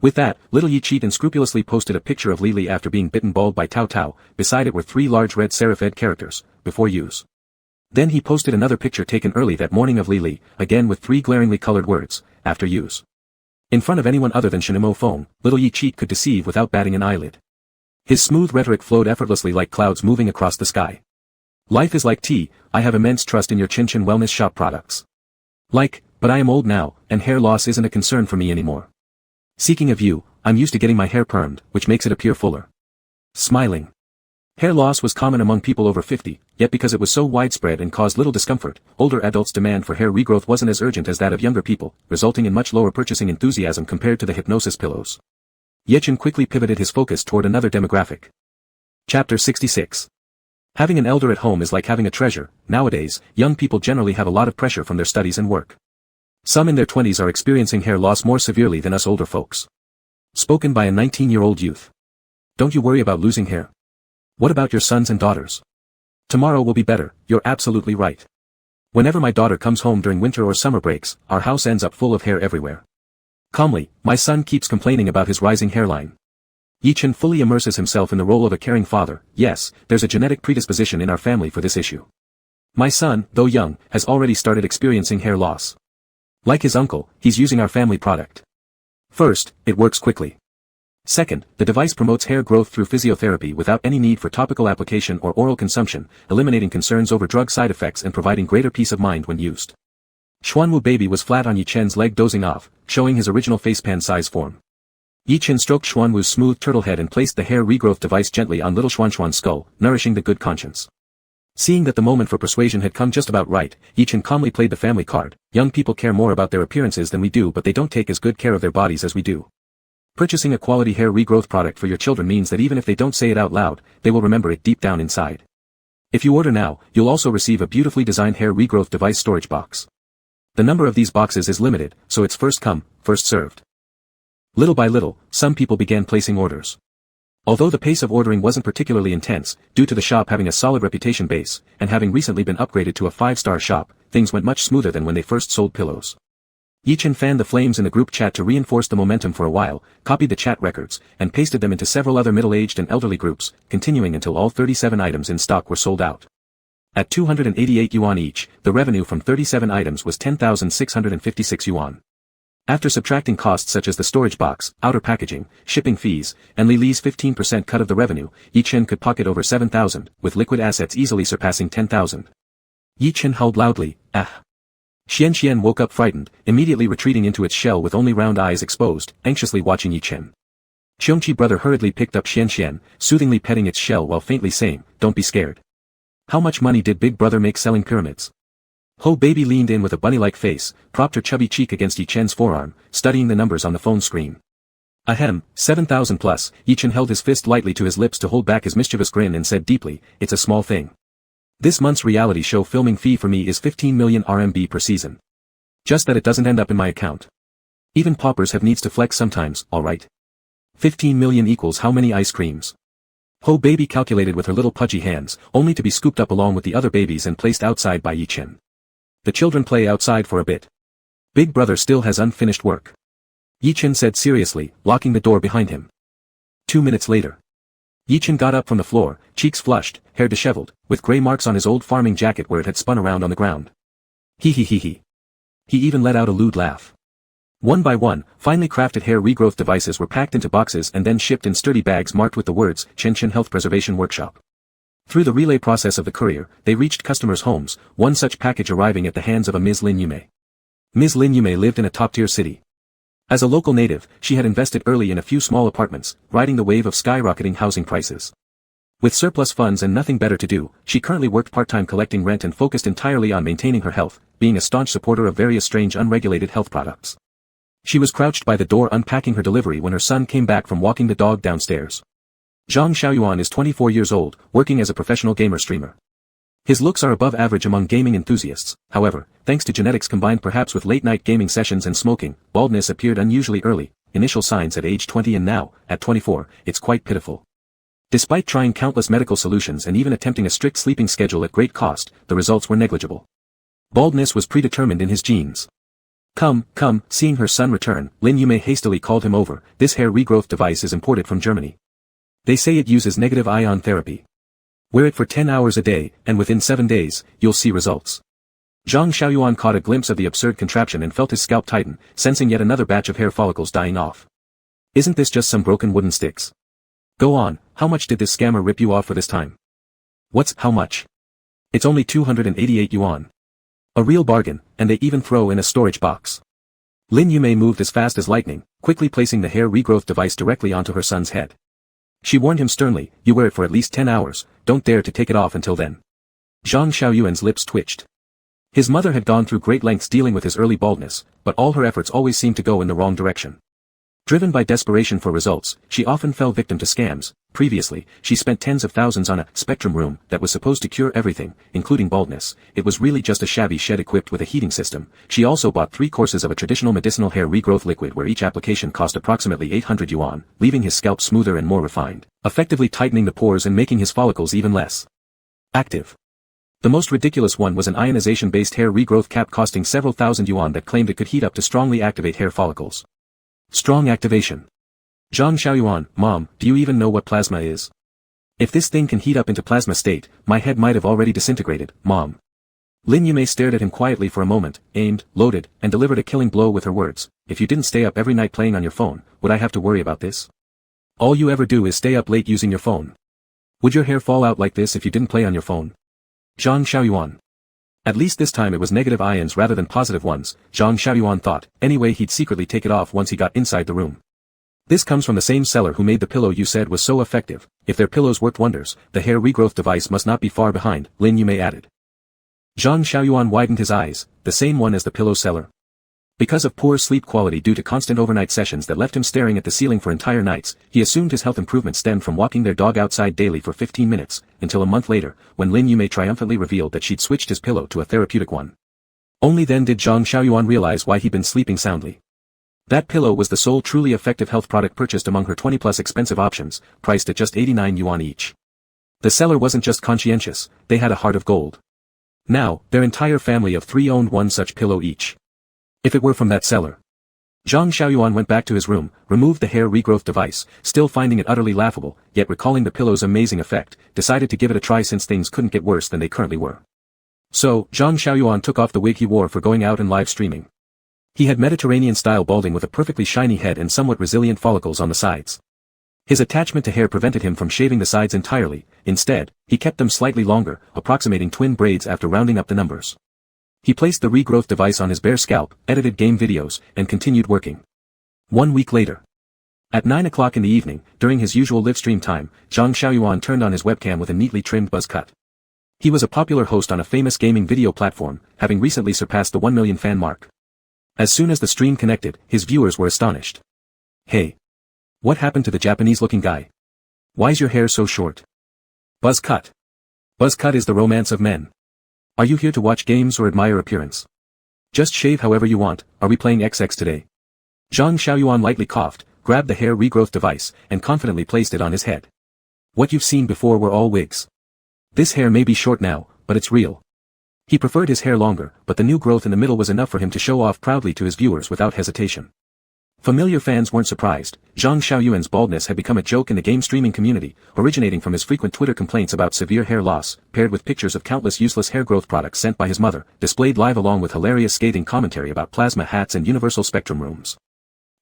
With that, little Yi Cheat unscrupulously posted a picture of Lili after being bitten bald by Tao Tao. Beside it were 3 large red serif characters, before use. Then he posted another picture taken early that morning of Lili, again with 3 glaringly colored words, after use. In front of anyone other than Shinimo phone, little Yi Cheat could deceive without batting an eyelid. His smooth rhetoric flowed effortlessly like clouds moving across the sky. Life is like tea. I have immense trust in your Chin Chin Wellness Shop products. But I am old now, and hair loss isn't a concern for me anymore. Seeking a view, I'm used to getting my hair permed, which makes it appear fuller. Smiling. Hair loss was common among people over 50, yet because it was so widespread and caused little discomfort, older adults' demand for hair regrowth wasn't as urgent as that of younger people, resulting in much lower purchasing enthusiasm compared to the hypnosis pillows. Yechin quickly pivoted his focus toward another demographic. Chapter 66. Having an elder at home is like having a treasure. Nowadays, young people generally have a lot of pressure from their studies and work. Some in their 20s are experiencing hair loss more severely than us older folks. Spoken by a 19-year-old youth. Don't you worry about losing hair. What about your sons and daughters? Tomorrow will be better, you're absolutely right. Whenever my daughter comes home during winter or summer breaks, our house ends up full of hair everywhere. Calmly, my son keeps complaining about his rising hairline. Yichin fully immerses himself in the role of a caring father. Yes, there's a genetic predisposition in our family for this issue. My son, though young, has already started experiencing hair loss. Like his uncle, he's using our family product. First, it works quickly. Second, the device promotes hair growth through physiotherapy without any need for topical application or oral consumption, eliminating concerns over drug side effects and providing greater peace of mind when used. Xuanwu baby was flat on Yichen's leg dozing off, showing his original facepan size form. Yichin stroked Xuanwu's smooth turtle head and placed the hair regrowth device gently on little Xuanxuan's skull, nourishing the good conscience. Seeing that the moment for persuasion had come just about right, Yichin calmly played the family card. Young people care more about their appearances than we do, but they don't take as good care of their bodies as we do. Purchasing a quality hair regrowth product for your children means that even if they don't say it out loud, they will remember it deep down inside. If you order now, you'll also receive a beautifully designed hair regrowth device storage box. The number of these boxes is limited, so it's first come, first served. Little by little, some people began placing orders. Although the pace of ordering wasn't particularly intense, due to the shop having a solid reputation base, and having recently been upgraded to a 5-star shop, things went much smoother than when they first sold pillows. Yichin fanned the flames in the group chat to reinforce the momentum for a while, copied the chat records, and pasted them into several other middle-aged and elderly groups, continuing until all 37 items in stock were sold out. At 288 yuan each, the revenue from 37 items was 10,656 yuan. After subtracting costs such as the storage box, outer packaging, shipping fees, and Lili's 15% cut of the revenue, Yichin could pocket over 7,000, with liquid assets easily surpassing 10,000. Yichin howled loudly, ah. Xian woke up frightened, immediately retreating into its shell with only round eyes exposed, anxiously watching Yichin. Xiongqi brother hurriedly picked up Xian, soothingly petting its shell while faintly saying, don't be scared. How much money did Big Brother make selling pyramids? Ho baby leaned in with a bunny-like face, propped her chubby cheek against Yichen's forearm, studying the numbers on the phone screen. Ahem, 7,000 plus. Yichen held his fist lightly to his lips to hold back his mischievous grin and said deeply, it's a small thing. This month's reality show filming fee for me is 15 million RMB per season. Just that it doesn't end up in my account. Even paupers have needs to flex sometimes, alright? 15 million equals how many ice creams? Ho baby calculated with her little pudgy hands, only to be scooped up along with the other babies and placed outside by Yichin. The children play outside for a bit. Big brother still has unfinished work. Yichin said seriously, locking the door behind him. 2 minutes later. Yichin got up from the floor, cheeks flushed, hair disheveled, with gray marks on his old farming jacket where it had spun around on the ground. He even let out a lewd laugh. One by one, finely crafted hair regrowth devices were packed into boxes and then shipped in sturdy bags marked with the words, Chen Chen Health Preservation Workshop. Through the relay process of the courier, they reached customers' homes, one such package arriving at the hands of a Ms. Lin Yume. Ms. Lin Yume lived in a top-tier city. As a local native, she had invested early in a few small apartments, riding the wave of skyrocketing housing prices. With surplus funds and nothing better to do, she currently worked part-time collecting rent and focused entirely on maintaining her health, being a staunch supporter of various strange unregulated health products. She was crouched by the door unpacking her delivery when her son came back from walking the dog downstairs. Zhang Xiaoyuan is 24 years old, working as a professional gamer streamer. His looks are above average among gaming enthusiasts, however, thanks to genetics combined perhaps with late-night gaming sessions and smoking, baldness appeared unusually early, initial signs at age 20 and now, at 24, it's quite pitiful. Despite trying countless medical solutions and even attempting a strict sleeping schedule at great cost, the results were negligible. Baldness was predetermined in his genes. Come, seeing her son return, Lin Yume hastily called him over. This hair regrowth device is imported from Germany. They say it uses negative ion therapy. Wear it for 10 hours a day, and within 7 days, you'll see results. Zhang Xiaoyuan caught a glimpse of the absurd contraption and felt his scalp tighten, sensing yet another batch of hair follicles dying off. Isn't this just some broken wooden sticks? Go on, how much did this scammer rip you off for this time? What's how much? It's only 288 yuan. A real bargain, and they even throw in a storage box. Lin Yume moved as fast as lightning, quickly placing the hair regrowth device directly onto her son's head. She warned him sternly, you wear it for at least 10 hours, don't dare to take it off until then. Zhang Xiaoyuan's lips twitched. His mother had gone through great lengths dealing with his early baldness, but all her efforts always seemed to go in the wrong direction. Driven by desperation for results, she often fell victim to scams. Previously, she spent tens of thousands on a spectrum room that was supposed to cure everything, including baldness. It was really just a shabby shed equipped with a heating system. She also bought 3 courses of a traditional medicinal hair regrowth liquid where each application cost approximately 800 yuan, leaving his scalp smoother and more refined, effectively tightening the pores and making his follicles even less active. The most ridiculous one was an ionization-based hair regrowth cap costing several thousand yuan that claimed it could heat up to strongly activate hair follicles. Strong activation. Zhang Xiaoyuan, Mom, do you even know what plasma is? If this thing can heat up into plasma state, my head might have already disintegrated, Mom. Lin Yume stared at him quietly for a moment, aimed, loaded, and delivered a killing blow with her words. If you didn't stay up every night playing on your phone, would I have to worry about this? All you ever do is stay up late using your phone. Would your hair fall out like this if you didn't play on your phone? Zhang Xiaoyuan. At least this time it was negative ions rather than positive ones, Zhang Xiaoyuan thought. Anyway, he'd secretly take it off once he got inside the room. This comes from the same seller who made the pillow you said was so effective. If their pillows worked wonders, the hair regrowth device must not be far behind, Lin Yume added. Zhang Xiaoyuan widened his eyes. The same one as the pillow seller? Because of poor sleep quality due to constant overnight sessions that left him staring at the ceiling for entire nights, he assumed his health improvement stemmed from walking their dog outside daily for 15 minutes, until a month later, when Lin Yume triumphantly revealed that she'd switched his pillow to a therapeutic one. Only then did Zhang Xiaoyuan realize why he'd been sleeping soundly. That pillow was the sole truly effective health product purchased among her 20-plus expensive options, priced at just 89 yuan each. The seller wasn't just conscientious, they had a heart of gold. Now, their entire family of 3 owned one such pillow each. If it were from that seller. Zhang Xiaoyuan went back to his room, removed the hair regrowth device, still finding it utterly laughable, yet recalling the pillow's amazing effect, decided to give it a try since things couldn't get worse than they currently were. So, Zhang Xiaoyuan took off the wig he wore for going out and live streaming. He had Mediterranean-style balding with a perfectly shiny head and somewhat resilient follicles on the sides. His attachment to hair prevented him from shaving the sides entirely. Instead, he kept them slightly longer, approximating twin braids after rounding up the numbers. He placed the regrowth device on his bare scalp, edited game videos, and continued working. 1 week later. At 9 o'clock in the evening, during his usual live stream time, Zhang Xiaoyuan turned on his webcam with a neatly trimmed buzz cut. He was a popular host on a famous gaming video platform, having recently surpassed the 1 million fan mark. As soon as the stream connected, his viewers were astonished. Hey! What happened to the Japanese-looking guy? Why's your hair so short? Buzz cut. Buzz cut is the romance of men. Are you here to watch games or admire appearance? Just shave however you want. Are we playing XX today? Zhang Xiaoyuan lightly coughed, grabbed the hair regrowth device, and confidently placed it on his head. What you've seen before were all wigs. This hair may be short now, but it's real. He preferred his hair longer, but the new growth in the middle was enough for him to show off proudly to his viewers without hesitation. Familiar fans weren't surprised. Zhang Xiaoyuan's baldness had become a joke in the game streaming community, originating from his frequent Twitter complaints about severe hair loss, paired with pictures of countless useless hair growth products sent by his mother, displayed live along with hilarious scathing commentary about plasma hats and universal spectrum rooms.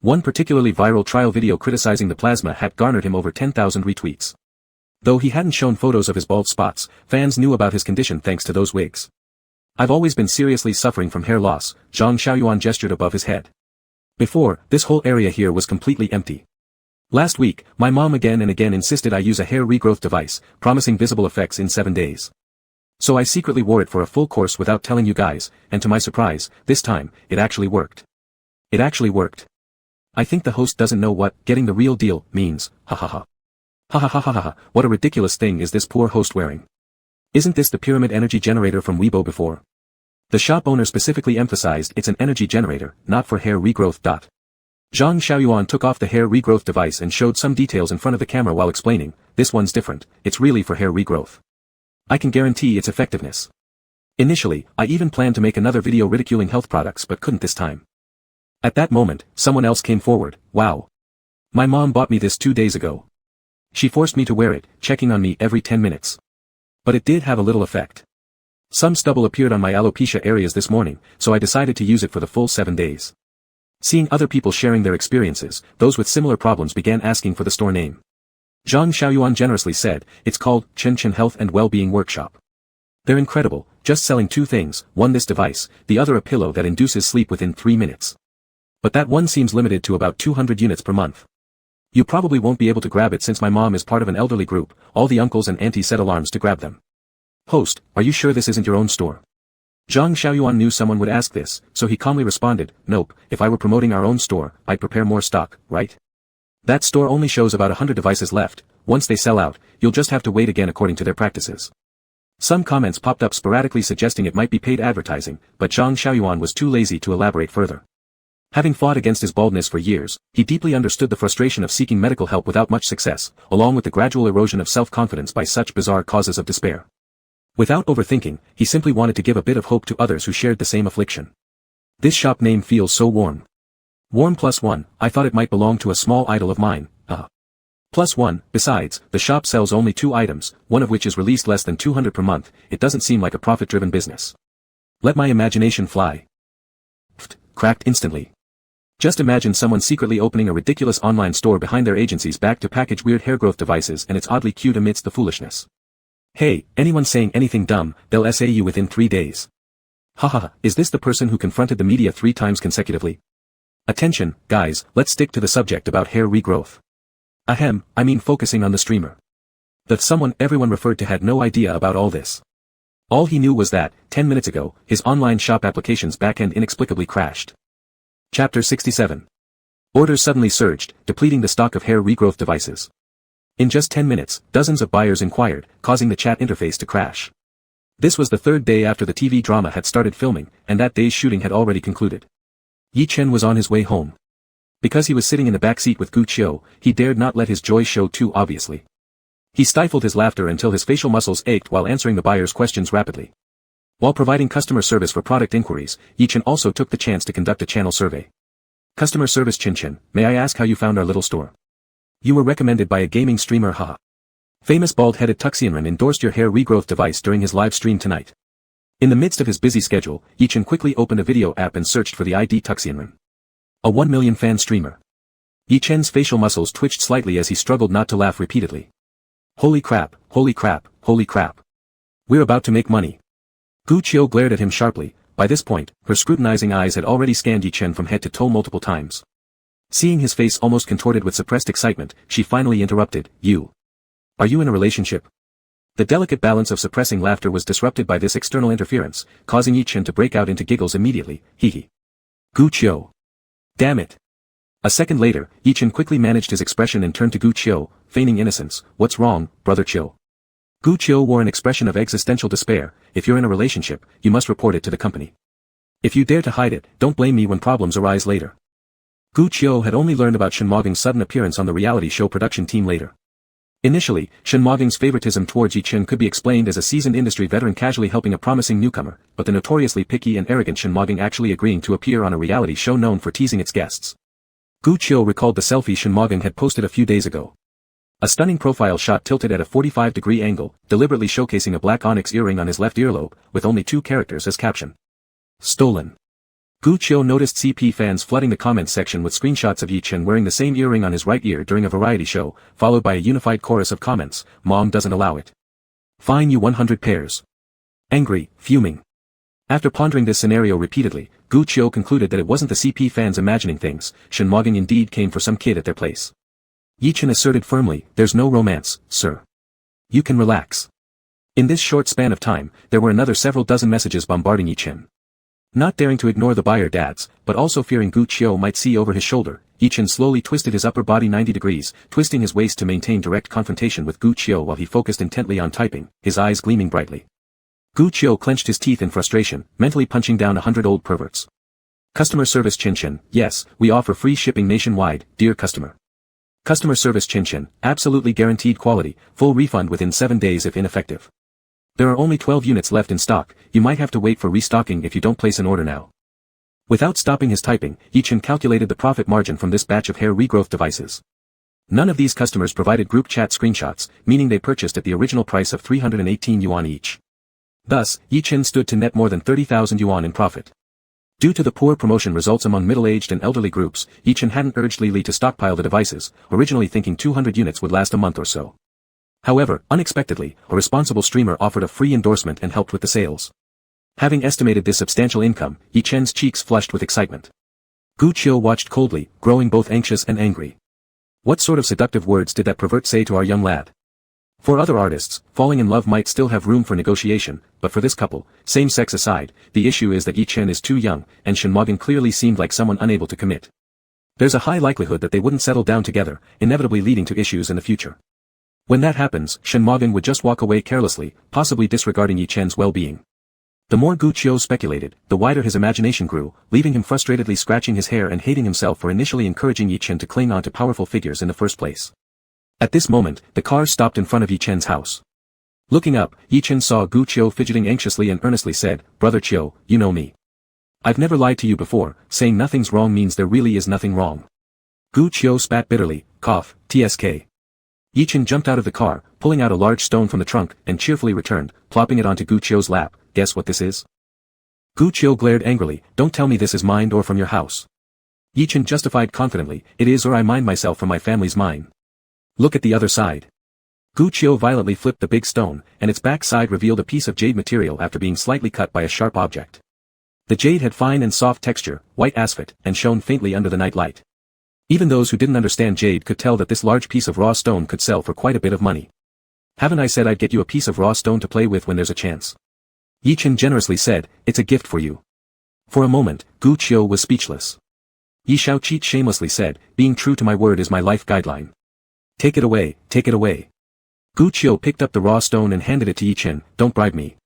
One particularly viral trial video criticizing the plasma hat garnered him over 10,000 retweets. Though he hadn't shown photos of his bald spots, fans knew about his condition thanks to those wigs. "I've always been seriously suffering from hair loss," Zhang Xiaoyuan gestured above his head. "Before, this whole area here was completely empty. Last week, my mom again and again insisted I use a hair regrowth device, promising visible effects in 7 days. So I secretly wore it for a full course without telling you guys, and to my surprise, this time, it actually worked. It actually worked. I think the host doesn't know what getting the real deal means, ha ha ha. Ha ha ha ha ha, what a ridiculous thing is this poor host wearing. Isn't this the pyramid energy generator from Weibo before? The shop owner specifically emphasized it's an energy generator, not for hair regrowth. Zhang Xiaoyuan took off the hair regrowth device and showed some details in front of the camera while explaining, "This one's different, it's really for hair regrowth. I can guarantee its effectiveness. Initially, I even planned to make another video ridiculing health products but couldn't this time." At that moment, someone else came forward. "Wow. My mom bought me this 2 days ago. She forced me to wear it, checking on me every 10 minutes. But it did have a little effect. Some stubble appeared on my alopecia areas this morning, so I decided to use it for the full 7 days." Seeing other people sharing their experiences, those with similar problems began asking for the store name. Zhang Xiaoyuan generously said, "It's called Chen Chen Health and Well-Being Workshop. They're incredible, just selling 2 things, one this device, the other a pillow that induces sleep within 3 minutes. But that one seems limited to about 200 units per month. You probably won't be able to grab it since my mom is part of an elderly group, all the uncles and aunties set alarms to grab them." "Host, are you sure this isn't your own store?" Zhang Xiaoyuan knew someone would ask this, so he calmly responded, "Nope, if I were promoting our own store, I'd prepare more stock, right? That store only shows about 100 devices left, once they sell out, you'll just have to wait again according to their practices." Some comments popped up sporadically suggesting it might be paid advertising, but Zhang Xiaoyuan was too lazy to elaborate further. Having fought against his baldness for years, he deeply understood the frustration of seeking medical help without much success, along with the gradual erosion of self-confidence by such bizarre causes of despair. Without overthinking, he simply wanted to give a bit of hope to others who shared the same affliction. "This shop name feels so warm. Warm +1, I thought it might belong to a small idol of mine, +1, besides, the shop sells only 2 items, one of which is released less than 200 per month, it doesn't seem like a profit-driven business. Let my imagination fly." Cracked instantly. Just imagine someone secretly opening a ridiculous online store behind their agency's back to package weird hair growth devices, and it's oddly cute amidst the foolishness. "Hey, anyone saying anything dumb, they'll SA you within 3 days. Haha, is this the person who confronted the media 3 times consecutively? Attention, guys, let's stick to the subject about hair regrowth. I mean focusing on the streamer. That someone everyone referred to had no idea about all this. All he knew was that, 10 minutes ago, his online shop application's backend inexplicably crashed." Chapter 67. Orders suddenly surged, depleting the stock of hair regrowth devices. In just 10 minutes, dozens of buyers inquired, causing the chat interface to crash. This was the 3rd day after the TV drama had started filming, and that day's shooting had already concluded. Yi Chen was on his way home. Because he was sitting in the back seat with Gu Qiu, he dared not let his joy show too obviously. He stifled his laughter until his facial muscles ached while answering the buyers' questions rapidly. While providing customer service for product inquiries, Yi Chen also took the chance to conduct a channel survey. "Customer service Chen Chen, may I ask how you found our little store? You were recommended by a gaming streamer, haha. Famous bald-headed Tuxianren endorsed your hair regrowth device during his live stream tonight." In the midst of his busy schedule, Yi Chen quickly opened a video app and searched for the ID Tuxianren. A 1 million fan streamer. Yi Chen's facial muscles twitched slightly as he struggled not to laugh repeatedly. "Holy crap, holy crap, holy crap. We're about to make money." Gu Qiu glared at him sharply. By this point, her scrutinizing eyes had already scanned Yi Chen from head to toe multiple times. Seeing his face almost contorted with suppressed excitement, she finally interrupted, Are you in a relationship?" The delicate balance of suppressing laughter was disrupted by this external interference, causing Yi Chen to break out into giggles immediately, hee. "Gu Qiu. Damn it." A second later, Yi Chen quickly managed his expression and turned to Gu Qiu, feigning innocence. "What's wrong, brother Qiu?" Gu Qiu wore an expression of existential despair. "If you're in a relationship, you must report it to the company. If you dare to hide it, don't blame me when problems arise later." Gu Qiu had only learned about Shen Mogeng's sudden appearance on the reality show production team later. Initially, Shen Mogeng's favoritism towards Yi Chen could be explained as a seasoned industry veteran casually helping a promising newcomer, but the notoriously picky and arrogant Shen Mogeng actually agreeing to appear on a reality show known for teasing its guests. Gu Qiu recalled the selfie Shen Mogeng had posted a few days ago. A stunning profile shot tilted at a 45-degree angle, deliberately showcasing a black onyx earring on his left earlobe, with only 2 characters as caption. Stolen. Gu Qiu noticed CP fans flooding the comments section with screenshots of Yi Chen wearing the same earring on his right ear during a variety show, followed by a unified chorus of comments, "Mom doesn't allow it. Fine you 100 pairs." Angry, fuming. After pondering this scenario repeatedly, Gu Qiu concluded that it wasn't the CP fans imagining things. Shen Mogeng indeed came for some kid at their place. Yi Chen asserted firmly, "There's no romance, sir. You can relax." In this short span of time, there were another several dozen messages bombarding Yi Chen. Not daring to ignore the buyer dads, but also fearing Gu Qiu might see over his shoulder, Yi Chen slowly twisted his upper body 90 degrees, twisting his waist to maintain direct confrontation with Gu Qiu while he focused intently on typing, his eyes gleaming brightly. Gu Qiu clenched his teeth in frustration, mentally punching down 100 old perverts. Customer service Chen, yes, we offer free shipping nationwide, dear customer. Customer service Chen, absolutely guaranteed quality, full refund within 7 days if ineffective. There are only 12 units left in stock, you might have to wait for restocking if you don't place an order now. Without stopping his typing, Yi Chen calculated the profit margin from this batch of hair regrowth devices. None of these customers provided group chat screenshots, meaning they purchased at the original price of 318 yuan each. Thus, Yi Chen stood to net more than 30,000 yuan in profit. Due to the poor promotion results among middle-aged and elderly groups, Yi Chen hadn't urged Li Li to stockpile the devices, originally thinking 200 units would last a month or so. However, unexpectedly, a responsible streamer offered a free endorsement and helped with the sales. Having estimated this substantial income, Yi Chen's cheeks flushed with excitement. Gu Qiu watched coldly, growing both anxious and angry. What sort of seductive words did that pervert say to our young lad? For other artists, falling in love might still have room for negotiation, but for this couple, same sex aside, the issue is that Yi Chen is too young, and Shen Mogeng clearly seemed like someone unable to commit. There's a high likelihood that they wouldn't settle down together, inevitably leading to issues in the future. When that happens, Shen Mogeng would just walk away carelessly, possibly disregarding Yi Chen's well-being. The more Gu Qiu speculated, the wider his imagination grew, leaving him frustratedly scratching his hair and hating himself for initially encouraging Yi Chen to cling on to powerful figures in the first place. At this moment, the car stopped in front of Yi Chen's house. Looking up, Yi Chen saw Gu Qiu fidgeting anxiously and earnestly said, "Brother Qiu, you know me. I've never lied to you before, saying nothing's wrong means there really is nothing wrong." Gu Qiu spat bitterly, cough, tsk. Yi Chen jumped out of the car, pulling out a large stone from the trunk, and cheerfully returned, plopping it onto Gu Qiu's lap. "Guess what this is?" Gu Qiu glared angrily, "Don't tell me this is mined or from your house." Yi Chen justified confidently, "It is or I mined myself from my family's mine. Look at the other side." Gu Qiu violently flipped the big stone, and its back side revealed a piece of jade material after being slightly cut by a sharp object. The jade had fine and soft texture, white asphalate, and shone faintly under the night light. Even those who didn't understand jade could tell that this large piece of raw stone could sell for quite a bit of money. "Haven't I said I'd get you a piece of raw stone to play with when there's a chance?" Yi Chen generously said, "It's a gift for you." For a moment, Gu Qiu was speechless. Yi Shaoqi shamelessly said, "Being true to my word is my life guideline. Take it away, take it away." Gu Qiu picked up the raw stone and handed it to Yi Chen, "Don't bribe me.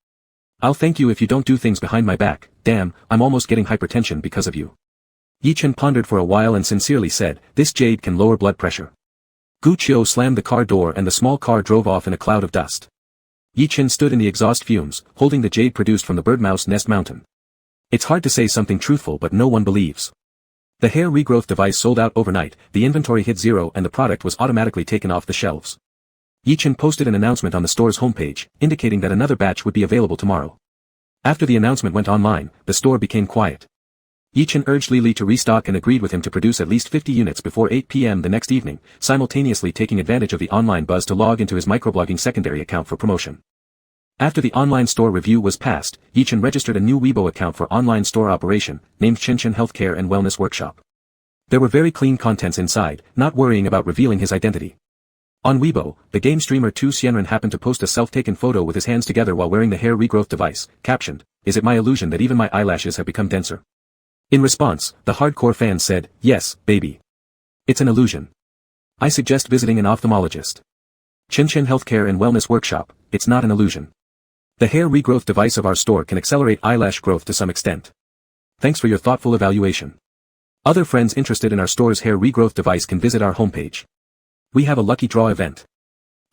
I'll thank you if you don't do things behind my back. Damn, I'm almost getting hypertension because of you." Yi Chen pondered for a while and sincerely said, "This jade can lower blood pressure." Gu Qiu slammed the car door and the small car drove off in a cloud of dust. Yi Chen stood in the exhaust fumes, holding the jade produced from the birdmouse nest mountain. It's hard to say something truthful but no one believes. The hair regrowth device sold out overnight, the inventory hit zero and the product was automatically taken off the shelves. Yi Chen posted an announcement on the store's homepage, indicating that another batch would be available tomorrow. After the announcement went online, the store became quiet. Yi Chen urged Li Li to restock and agreed with him to produce at least 50 units before 8 p.m. the next evening, simultaneously taking advantage of the online buzz to log into his microblogging secondary account for promotion. After the online store review was passed, Yi Chen registered a new Weibo account for online store operation, named Chen Healthcare and Wellness Workshop. There were very clean contents inside, not worrying about revealing his identity. On Weibo, the game streamer Tu Xianren happened to post a self-taken photo with his hands together while wearing the hair regrowth device, captioned, "Is it my illusion that even my eyelashes have become denser?" In response, the hardcore fans said, "Yes, baby. It's an illusion. I suggest visiting an ophthalmologist. Chen Healthcare and Wellness Workshop, it's not an illusion. The hair regrowth device of our store can accelerate eyelash growth to some extent. Thanks for your thoughtful evaluation. Other friends interested in our store's hair regrowth device can visit our homepage. We have a lucky draw event.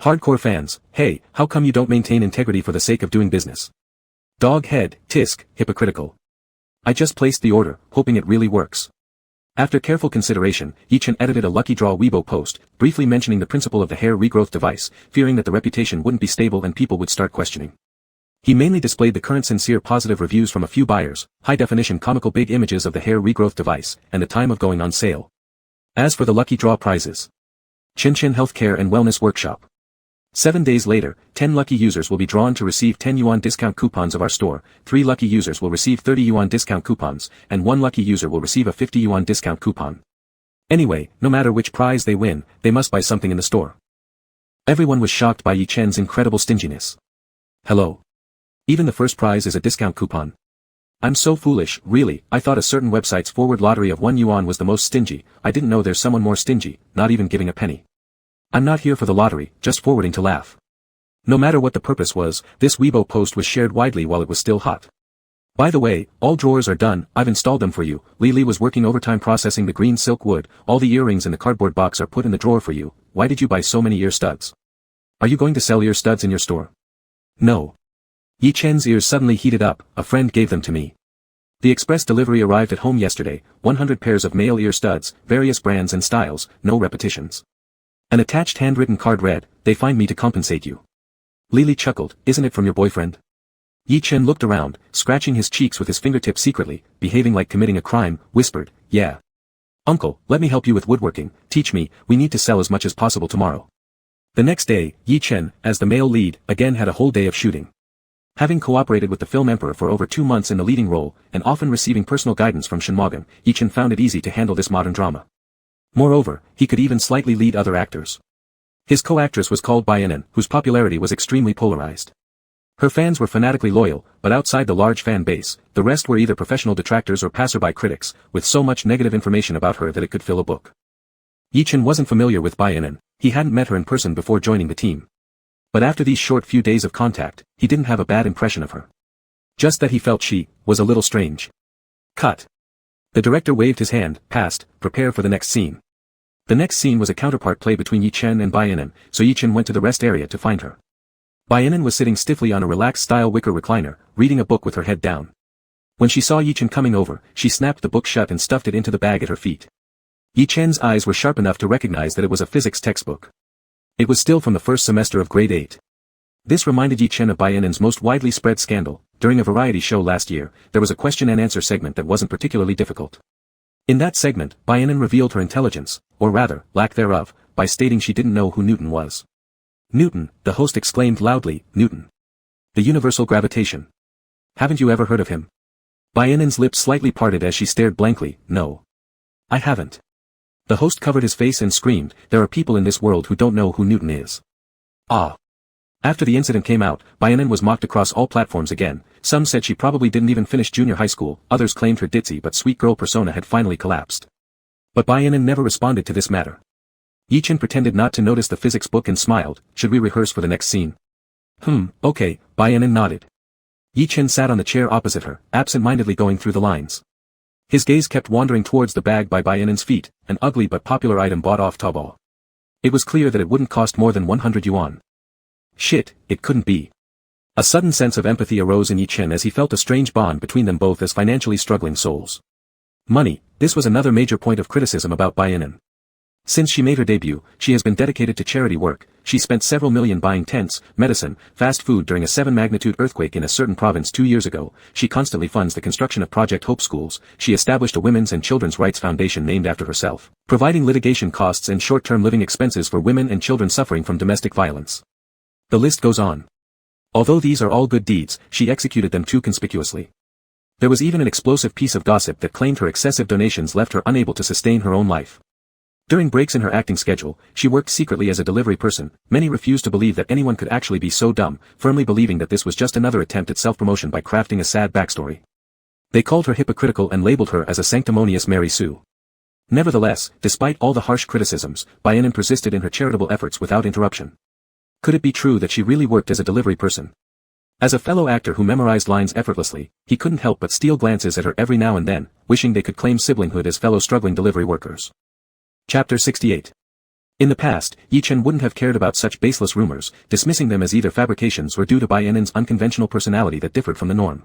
Hardcore fans, hey, how come you don't maintain integrity for the sake of doing business? Dog head, tisk, hypocritical. I just placed the order, hoping it really works. After careful consideration, Yi-Chen edited a Lucky Draw Weibo post, briefly mentioning the principle of the hair regrowth device, fearing that the reputation wouldn't be stable and people would start questioning. He mainly displayed the current sincere positive reviews from a few buyers, high-definition comical big images of the hair regrowth device, and the time of going on sale. As for the Lucky Draw prizes. Qianqian Healthcare and Wellness Workshop. 7 days later, 10 lucky users will be drawn to receive 10 yuan discount coupons of our store, 3 lucky users will receive 30 yuan discount coupons, and 1 lucky user will receive a 50 yuan discount coupon. Anyway, no matter which prize they win, they must buy something in the store. Everyone was shocked by Yi-Chen's incredible stinginess. Hello. Even the first prize is a discount coupon. I'm so foolish, really. I thought a certain website's forward lottery of 1 yuan was the most stingy. I didn't know there's someone more stingy, not even giving a penny. I'm not here for the lottery, just forwarding to laugh. No matter what the purpose was, this Weibo post was shared widely while it was still hot. By the way, all drawers are done, I've installed them for you. Li was working overtime processing the green silk wood, all the earrings in the cardboard box are put in the drawer for you. Why did you buy so many ear studs? Are you going to sell ear studs in your store? No. Yi-Chen's ears suddenly heated up, a friend gave them to me. The express delivery arrived at home yesterday, 100 pairs of male ear studs, various brands and styles, no repetitions. An attached handwritten card read, they find me to compensate you. Li chuckled, isn't it from your boyfriend? Yi-Chen looked around, scratching his cheeks with his fingertips secretly, behaving like committing a crime, whispered, yeah. Uncle, let me help you with woodworking, teach me, we need to sell as much as possible tomorrow. The next day, Yi-Chen, as the male lead, again had a whole day of shooting. Having cooperated with the film emperor for over 2 months in the leading role, and often receiving personal guidance from Shen Mogum, Yi-Chen found it easy to handle this modern drama. Moreover, he could even slightly lead other actors. His co-actress was called Baianen, whose popularity was extremely polarized. Her fans were fanatically loyal, but outside the large fan base, the rest were either professional detractors or passerby critics, with so much negative information about her that it could fill a book. Yi-Chen wasn't familiar with Baianen, he hadn't met her in person before joining the team. But after these short few days of contact, he didn't have a bad impression of her. Just that he felt she was a little strange. Cut. The director waved his hand, passed, prepare for the next scene. The next scene was a counterpart play between Yi-Chen and Baianen, so Yi-Chen went to the rest area to find her. Baianen was sitting stiffly on a relaxed-style wicker recliner, reading a book with her head down. When she saw Yi-Chen coming over, she snapped the book shut and stuffed it into the bag at her feet. Yi-Chen's eyes were sharp enough to recognize that it was a physics textbook. It was still from the first semester of grade 8. This reminded Yi-Chen of Baianen's most widely spread scandal. During a variety show last year, there was a question and answer segment that wasn't particularly difficult. In that segment, Baianen revealed her intelligence, or rather, lack thereof, by stating she didn't know who Newton was. Newton, the host exclaimed loudly, Newton. The universal gravitation. Haven't you ever heard of him? Baianen's lips slightly parted as she stared blankly, no. I haven't. The host covered his face and screamed, there are people in this world who don't know who Newton is. Ah. After the incident came out, Baianen was mocked across all platforms again. Some said she probably didn't even finish junior high school, others claimed her ditzy but sweet girl persona had finally collapsed. But Baianen never responded to this matter. Yi-Chen pretended not to notice the physics book and smiled, should we rehearse for the next scene? Okay, Baianen nodded. Yi-Chen sat on the chair opposite her, absent-mindedly going through the lines. His gaze kept wandering towards the bag by Baianen's feet, an ugly but popular item bought off Taobao. It was clear that it wouldn't cost more than 100 yuan. Shit, it couldn't be. A sudden sense of empathy arose in Yi-Chen as he felt a strange bond between them both as financially struggling souls. Money, this was another major point of criticism about Baianen. Since she made her debut, she has been dedicated to charity work. She spent several million buying tents, medicine, fast food during a 7-magnitude earthquake in a certain province 2 years ago. She constantly funds the construction of Project Hope schools. She established a women's and children's rights foundation named after herself, providing litigation costs and short-term living expenses for women and children suffering from domestic violence. The list goes on. Although these are all good deeds, she executed them too conspicuously. There was even an explosive piece of gossip that claimed her excessive donations left her unable to sustain her own life. During breaks in her acting schedule, she worked secretly as a delivery person. Many refused to believe that anyone could actually be so dumb, firmly believing that this was just another attempt at self-promotion by crafting a sad backstory. They called her hypocritical and labeled her as a sanctimonious Mary Sue. Nevertheless, despite all the harsh criticisms, Baianen persisted in her charitable efforts without interruption. Could it be true that she really worked as a delivery person? As a fellow actor who memorized lines effortlessly, he couldn't help but steal glances at her every now and then, wishing they could claim siblinghood as fellow struggling delivery workers. Chapter 68. In the past, Yi-Chen wouldn't have cared about such baseless rumors, dismissing them as either fabrications or due to Baianen's unconventional personality that differed from the norm.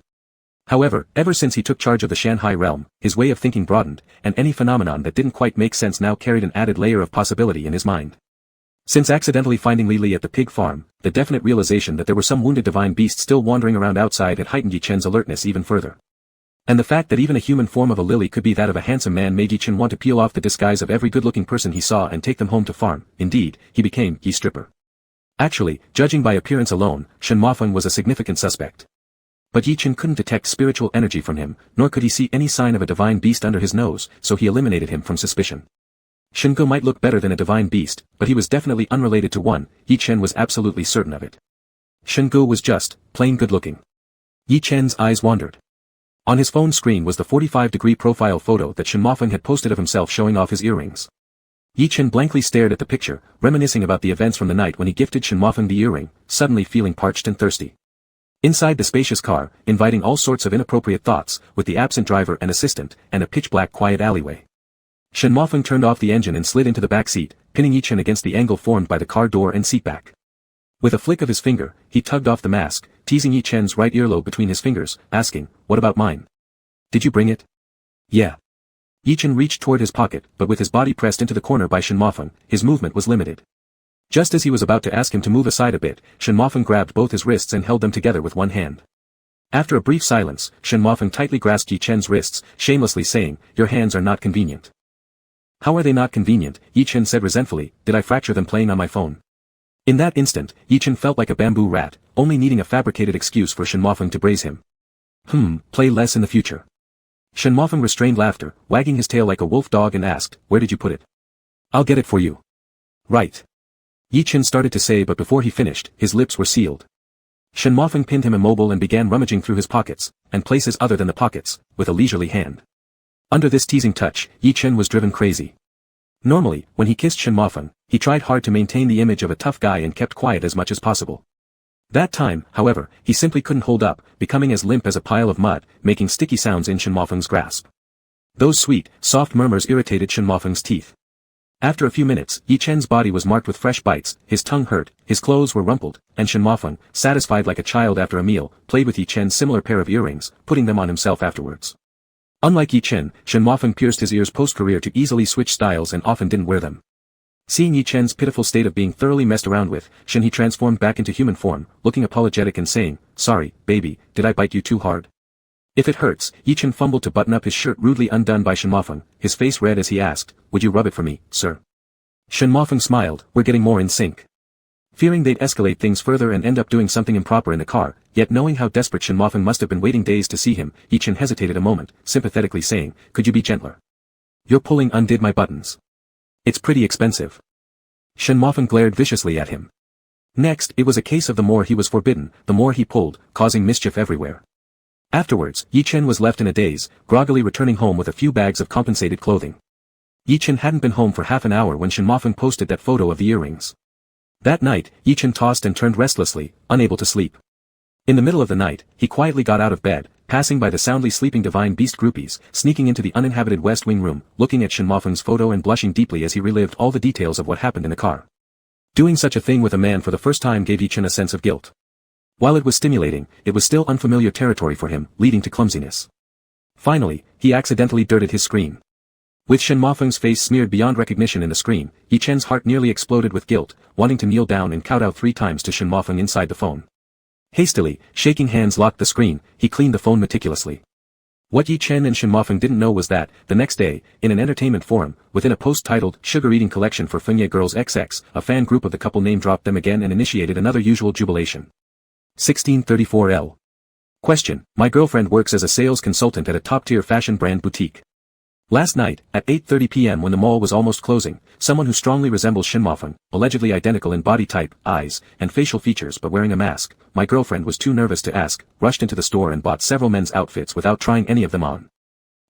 However, ever since he took charge of the Shanghai realm, his way of thinking broadened, and any phenomenon that didn't quite make sense now carried an added layer of possibility in his mind. Since accidentally finding Li at the pig farm, the definite realization that there were some wounded divine beasts still wandering around outside had heightened Yi Chen's alertness even further. And the fact that even a human form of a lily could be that of a handsome man made Yi Chen want to peel off the disguise of every good-looking person he saw and take them home to farm. Indeed, he became Yi Stripper. Actually, judging by appearance alone, Shen Mofeng was a significant suspect. But Yi Chen couldn't detect spiritual energy from him, nor could he see any sign of a divine beast under his nose, so he eliminated him from suspicion. Shen Ge might look better than a divine beast, but he was definitely unrelated to one. Yi Chen was absolutely certain of it. Shen Ge was just, plain good-looking. Yi Chen's eyes wandered. On his phone screen was the 45-degree profile photo that Shen Mofeng had posted of himself showing off his earrings. Yi Chen blankly stared at the picture, reminiscing about the events from the night when he gifted Shen Mofeng the earring, suddenly feeling parched and thirsty. Inside the spacious car, inviting all sorts of inappropriate thoughts, with the absent driver and assistant, and a pitch-black quiet alleyway. Shen Mofeng turned off the engine and slid into the back seat, pinning Yi Chen against the angle formed by the car door and seatback. With a flick of his finger, he tugged off the mask, teasing Yi Chen's right earlobe between his fingers, asking, "What about mine? Did you bring it?" "Yeah." Yi Chen reached toward his pocket, but with his body pressed into the corner by Shen Mofeng, his movement was limited. Just as he was about to ask him to move aside a bit, Shen Mofeng grabbed both his wrists and held them together with one hand. After a brief silence, Shen Mofeng tightly grasped Yi Chen's wrists, shamelessly saying, "Your hands are not convenient." "How are they not convenient?" Yi Chen said resentfully. "Did I fracture them playing on my phone?" In that instant, Yi Chen felt like a bamboo rat, only needing a fabricated excuse for Shen Mofeng to braze him. Play less in the future." Shen Mofeng restrained laughter, wagging his tail like a wolf dog and asked, "Where did you put it?" "I'll get it for you." "Right." Yi Chen started to say, but before he finished, his lips were sealed. Shen Mofeng pinned him immobile and began rummaging through his pockets, and places other than the pockets, with a leisurely hand. Under this teasing touch, Yi Chen was driven crazy. Normally, when he kissed Shen Mofeng, he tried hard to maintain the image of a tough guy and kept quiet as much as possible. That time, however, he simply couldn't hold up, becoming as limp as a pile of mud, making sticky sounds in Shen Mofeng's grasp. Those sweet, soft murmurs irritated Shen Mofeng's teeth. After a few minutes, Yi Chen's body was marked with fresh bites, his tongue hurt, his clothes were rumpled, and Shen Mofeng, satisfied like a child after a meal, played with Yi Chen's similar pair of earrings, putting them on himself afterwards. Unlike Yi Chen, Shen Mofeng pierced his ears post-career to easily switch styles and often didn't wear them. Seeing Yi Chen's pitiful state of being thoroughly messed around with, Shen he transformed back into human form, looking apologetic and saying, "Sorry, baby, did I bite you too hard?" "If it hurts," Yi Chen fumbled to button up his shirt rudely undone by Shen Mofeng, his face red as he asked, "Would you rub it for me, sir?" Shen Mofeng smiled, "We're getting more in sync." Fearing they'd escalate things further and end up doing something improper in the car, yet knowing how desperate Shen Mofeng must have been waiting days to see him, Yi Chen hesitated a moment, sympathetically saying, "Could you be gentler? Your pulling undid my buttons. It's pretty expensive." Shen Mofeng glared viciously at him. Next, it was a case of the more he was forbidden, the more he pulled, causing mischief everywhere. Afterwards, Yi Chen was left in a daze, groggily returning home with a few bags of compensated clothing. Yi Chen hadn't been home for half an hour when Shen Mofeng posted that photo of the earrings. That night, Yi Chen tossed and turned restlessly, unable to sleep. In the middle of the night, he quietly got out of bed, passing by the soundly sleeping divine beast groupies, sneaking into the uninhabited west wing room, looking at Shen Mofeng's photo and blushing deeply as he relived all the details of what happened in the car. Doing such a thing with a man for the first time gave Yi Chen a sense of guilt. While it was stimulating, it was still unfamiliar territory for him, leading to clumsiness. Finally, he accidentally dirted his screen. With Shen Mofeng's face smeared beyond recognition in the screen, Yi Chen's heart nearly exploded with guilt, wanting to kneel down and kowtow 3 times to Shen Mofeng inside the phone. Hastily, shaking hands locked the screen, he cleaned the phone meticulously. What Yi Chen and Shen Mofeng didn't know was that, the next day, in an entertainment forum, within a post titled, "Sugar Eating Collection for Fengye Girls XX, a fan group of the couple name dropped them again and initiated another usual jubilation. 1634L. Question: My girlfriend works as a sales consultant at a top-tier fashion brand boutique. Last night, at 8:30 p.m. when the mall was almost closing, someone who strongly resembles Shen Mofeng, allegedly identical in body type, eyes, and facial features but wearing a mask, my girlfriend was too nervous to ask, rushed into the store and bought several men's outfits without trying any of them on.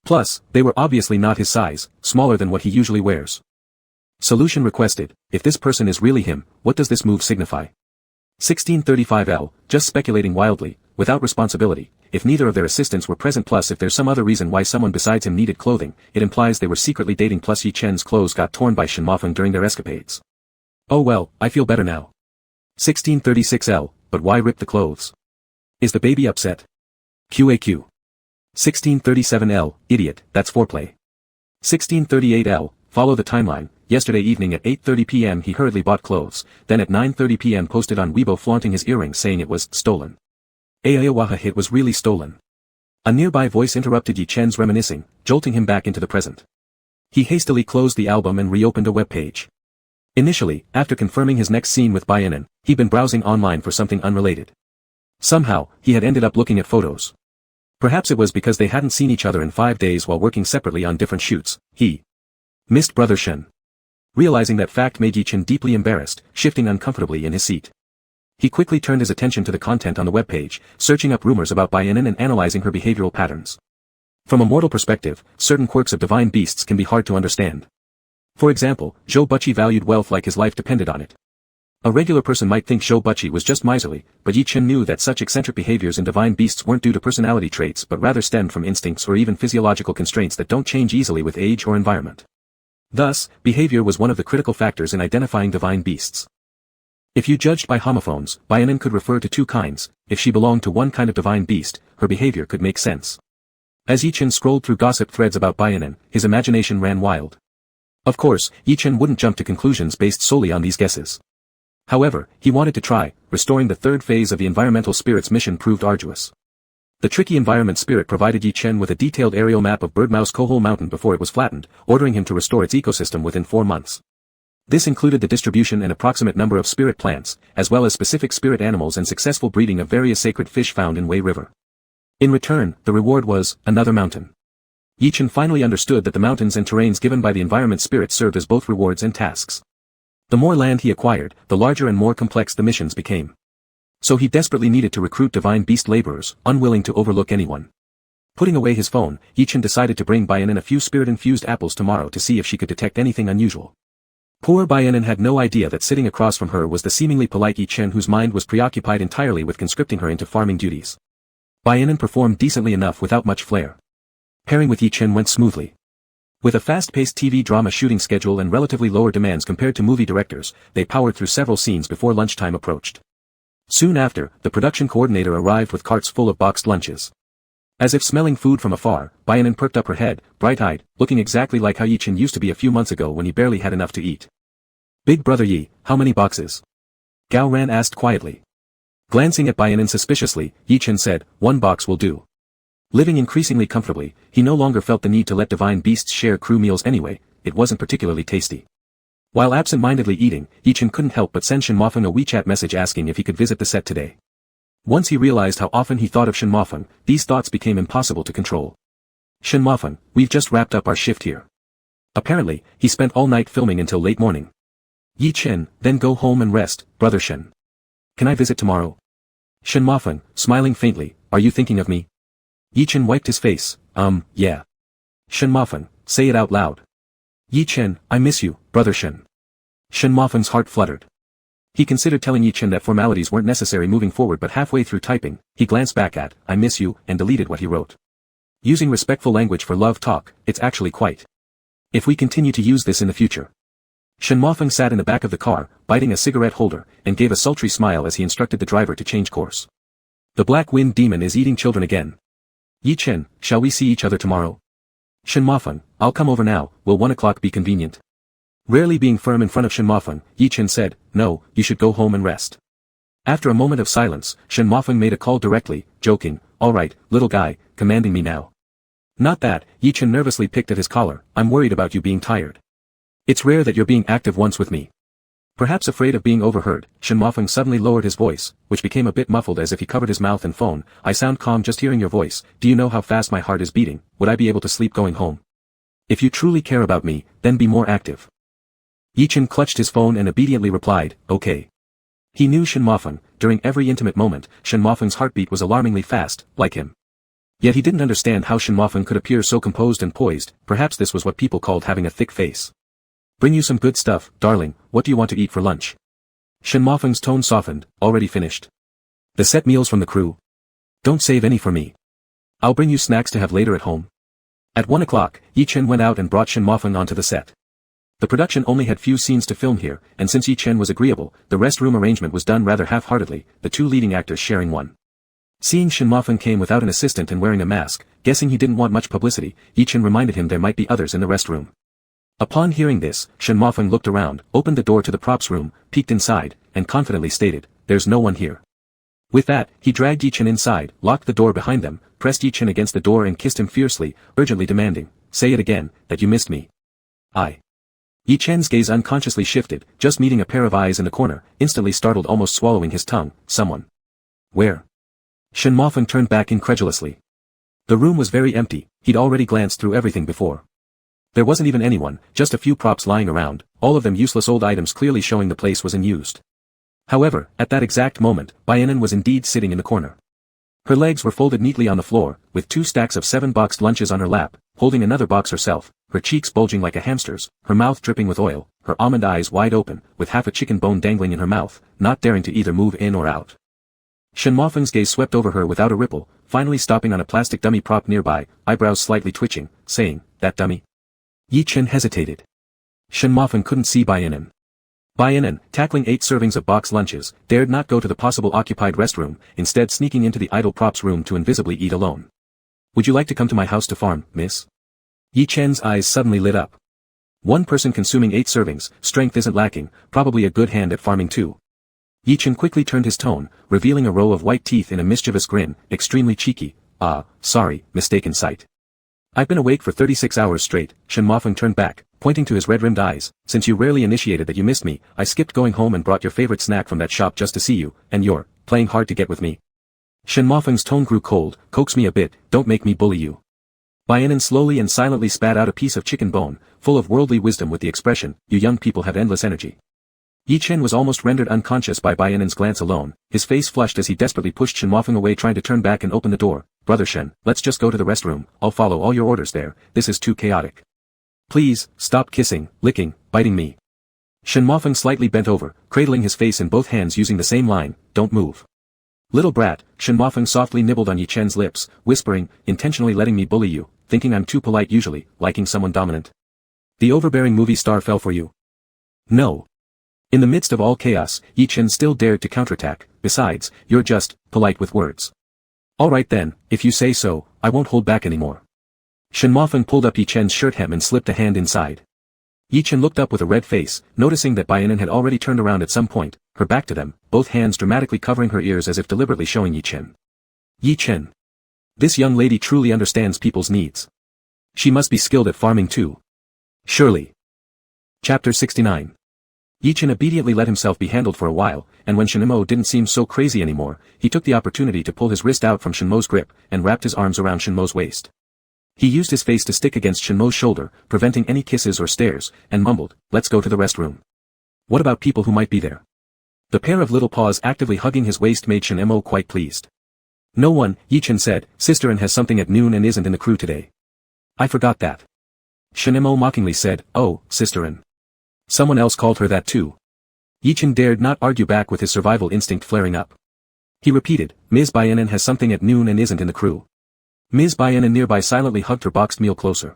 Plus, they were obviously not his size, smaller than what he usually wears. Solution requested: if this person is really him, what does this move signify? 1635L, just speculating wildly, without responsibility, if neither of their assistants were present plus if there's some other reason why someone besides him needed clothing, it implies they were secretly dating plus Yi Chen's clothes got torn by Shen Mofeng during their escapades. Oh well, I feel better now. 1636L, but why rip the clothes? Is the baby upset? QAQ. 1637L, idiot, that's foreplay. 1638L, follow the timeline. Yesterday evening at 8:30 p.m. he hurriedly bought clothes, then at 9:30 p.m. posted on Weibo flaunting his earrings saying it was stolen. Ayawaha it was really stolen. A nearby voice interrupted Yi Chen's reminiscing, jolting him back into the present. He hastily closed the album and reopened a web page. Initially, after confirming his next scene with Bayanin, he'd been browsing online for something unrelated. Somehow, he had ended up looking at photos. Perhaps it was because they hadn't seen each other in 5 days while working separately on different shoots. He missed Brother Shen. Realizing that fact made Yi Chen deeply embarrassed, shifting uncomfortably in his seat. He quickly turned his attention to the content on the webpage, searching up rumors about Bayanin and analyzing her behavioral patterns. From a mortal perspective, certain quirks of divine beasts can be hard to understand. For example, Zhou Buqi valued wealth like his life depended on it. A regular person might think Zhou Buqi was just miserly, but Yi Chen knew that such eccentric behaviors in divine beasts weren't due to personality traits but rather stemmed from instincts or even physiological constraints that don't change easily with age or environment. Thus, behavior was one of the critical factors in identifying divine beasts. If you judged by homophones, Bayanin could refer to two kinds. If she belonged to one kind of divine beast, her behavior could make sense. As Yi Chen scrolled through gossip threads about Bayanin, his imagination ran wild. Of course, Yi Chen wouldn't jump to conclusions based solely on these guesses. However, he wanted to try. Restoring the third phase of the environmental spirit's mission proved arduous. The tricky environment spirit provided Yi Chen with a detailed aerial map of Birdmouse Cohole Mountain before it was flattened, ordering him to restore its ecosystem within 4 months. This included the distribution and approximate number of spirit plants, as well as specific spirit animals and successful breeding of various sacred fish found in Wei River. In return, the reward was another mountain. Yi Chen finally understood that the mountains and terrains given by the environment spirit served as both rewards and tasks. The more land he acquired, the larger and more complex the missions became. So he desperately needed to recruit divine beast laborers, unwilling to overlook anyone. Putting away his phone, Yi Chen decided to bring Bayanin a few spirit-infused apples tomorrow to see if she could detect anything unusual. Poor Bayanin had no idea that sitting across from her was the seemingly polite Yi Chen whose mind was preoccupied entirely with conscripting her into farming duties. Bayanin performed decently enough without much flair. Pairing with Yi Chen went smoothly. With a fast-paced TV drama shooting schedule and relatively lower demands compared to movie directors, they powered through several scenes before lunchtime approached. Soon after, the production coordinator arrived with carts full of boxed lunches. As if smelling food from afar, Bayanin perked up her head, bright-eyed, looking exactly like how Yi Chen used to be a few months ago when he barely had enough to eat. "Big brother Yi, how many boxes?" Gao Ran asked quietly. Glancing at Bayanin suspiciously, Yi Chen said, "1 box will do." Living increasingly comfortably, he no longer felt the need to let divine beasts share crew meals anyway. It wasn't particularly tasty. While absent-mindedly eating, Yi Chen couldn't help but send Shen Mofeng a WeChat message asking if he could visit the set today. Once he realized how often he thought of Shen Mofeng, these thoughts became impossible to control. "Shen Mofeng, we've just wrapped up our shift here." Apparently, he spent all night filming until late morning. "Yi Chen, then go home and rest, brother Shen. Can I visit tomorrow?" Shen Mofeng, smiling faintly, "Are you thinking of me?" Yi Chen wiped his face, yeah. Shen Mofeng, say it out loud. "Yi Chen, I miss you, brother Shen." Shen Mofeng's heart fluttered. He considered telling Yi Chen that formalities weren't necessary moving forward, but halfway through typing, he glanced back at, "I miss you," and deleted what he wrote. Using respectful language for love talk, it's actually quite. If we continue to use this in the future. Shen Mofeng sat in the back of the car, biting a cigarette holder, and gave a sultry smile as he instructed the driver to change course. "The Black Wind Demon is eating children again. Yi Chen, shall we see each other tomorrow?" "Shen Mofeng, I'll come over now, will 1 o'clock be convenient?" Rarely being firm in front of Shen Mofeng, Yi Chen said, "No, you should go home and rest." After a moment of silence, Shen Mofeng made a call directly, joking, "All right, little guy, commanding me now." "Not that," Yi Chen nervously picked at his collar, "I'm worried about you being tired. It's rare that you're being active once with me." Perhaps afraid of being overheard, Shen Mofeng suddenly lowered his voice, which became a bit muffled as if he covered his mouth and phone. "I sound calm just hearing your voice. Do you know how fast my heart is beating? Would I be able to sleep going home? If you truly care about me, then be more active." Yi Chen clutched his phone and obediently replied, "Okay." He knew Shen Mofeng. During every intimate moment, Shen Mofeng's heartbeat was alarmingly fast, like him. Yet he didn't understand how Shen Mofeng could appear so composed and poised. Perhaps this was what people called having a thick face. "Bring you some good stuff, darling. What do you want to eat for lunch?" Shen Mofeng's tone softened. "Already finished. The set meals from the crew. Don't save any for me. I'll bring you snacks to have later at home." At 1 o'clock, Yi Chen went out and brought Shen Mofeng onto the set. The production only had few scenes to film here, and since Yi Chen was agreeable, the rest room arrangement was done rather half-heartedly, the two leading actors sharing one. Seeing Shen Mofeng came without an assistant and wearing a mask, guessing he didn't want much publicity, Yi Chen reminded him there might be others in the rest room. Upon hearing this, Shen Mofeng looked around, opened the door to the props room, peeked inside, and confidently stated, "There's no one here." With that, he dragged Yi Chen inside, locked the door behind them, pressed Yi Chen against the door and kissed him fiercely, urgently demanding, "Say it again, that you missed me." Yi Chen's gaze unconsciously shifted, just meeting a pair of eyes in the corner, instantly startled, almost swallowing his tongue. "Someone." "Where?" Shen Mofeng turned back incredulously. The room was very empty, he'd already glanced through everything before. There wasn't even anyone, just a few props lying around, all of them useless old items clearly showing the place was unused. However, at that exact moment, Baianen was indeed sitting in the corner. Her legs were folded neatly on the floor, with 2 stacks of 7 boxed lunches on her lap, holding another box herself, her cheeks bulging like a hamster's, her mouth dripping with oil, her almond eyes wide open, with half a chicken bone dangling in her mouth, not daring to either move in or out. Shen Mofeng's gaze swept over her without a ripple, finally stopping on a plastic dummy prop nearby, eyebrows slightly twitching, saying, "That dummy?" Yi Chen hesitated. Shen Mofeng couldn't see Baianen. Baianen, tackling 8 servings of boxed lunches, dared not go to the possible occupied restroom, instead sneaking into the idle props room to invisibly eat alone. "Would you like to come to my house to farm, miss?" Yi Chen's eyes suddenly lit up. One person consuming 8 servings, strength isn't lacking, probably a good hand at farming too. Yi Chen quickly turned his tone, revealing a row of white teeth in a mischievous grin, extremely cheeky. Sorry, mistaken sight. I've been awake for 36 hours straight." Shen Mofeng turned back, pointing to his red-rimmed eyes. "Since you rarely initiated that you missed me, I skipped going home and brought your favorite snack from that shop just to see you, and you're playing hard to get with me." Shen Mofeng's tone grew cold. "Coax me a bit, don't make me bully you." Baianen slowly and silently spat out a piece of chicken bone, full of worldly wisdom with the expression, "You young people have endless energy." Yi Chen was almost rendered unconscious by Baianen's glance alone, his face flushed as he desperately pushed Shen Mofeng away, trying to turn back and open the door. "Brother Shen, let's just go to the restroom, I'll follow all your orders there, this is too chaotic. Please, stop kissing, licking, biting me." Shen Mofeng slightly bent over, cradling his face in both hands using the same line, "Don't move." "Little brat," Shen Mofeng softly nibbled on Yi Chen's lips, whispering, "Intentionally letting me bully you, thinking I'm too polite usually, liking someone dominant. The overbearing movie star fell for you." "No." In the midst of all chaos, Yi Chen still dared to counterattack. "Besides, you're just polite with words." "All right then, if you say so, I won't hold back anymore." Shen Mofeng pulled up Yi Chen's shirt hem and slipped a hand inside. Yi Chen looked up with a red face, noticing that Baianen had already turned around at some point, her back to them, both hands dramatically covering her ears as if deliberately showing Yi Chen. Yi Chen. This young lady truly understands people's needs. She must be skilled at farming too. Surely. Chapter 69. Yi Chen obediently let himself be handled for a while, and when Shenmo didn't seem so crazy anymore, he took the opportunity to pull his wrist out from Shenmo's grip, and wrapped his arms around Shenmo's waist. He used his face to stick against Shenmo's shoulder, preventing any kisses or stares, and mumbled, "Let's go to the restroom." What about people who might be there? The pair of little paws actively hugging his waist made Shenmo quite pleased. "No one," Yi Chen said. "Sister N has something at noon and isn't in the crew today." "I forgot that." Shenmo mockingly said, "Oh, Sister N. Someone else called her that too." Yi Chen dared not argue back with his survival instinct flaring up. He repeated, "Ms. Baianen has something at noon and isn't in the crew." Ms. Baianen nearby silently hugged her boxed meal closer.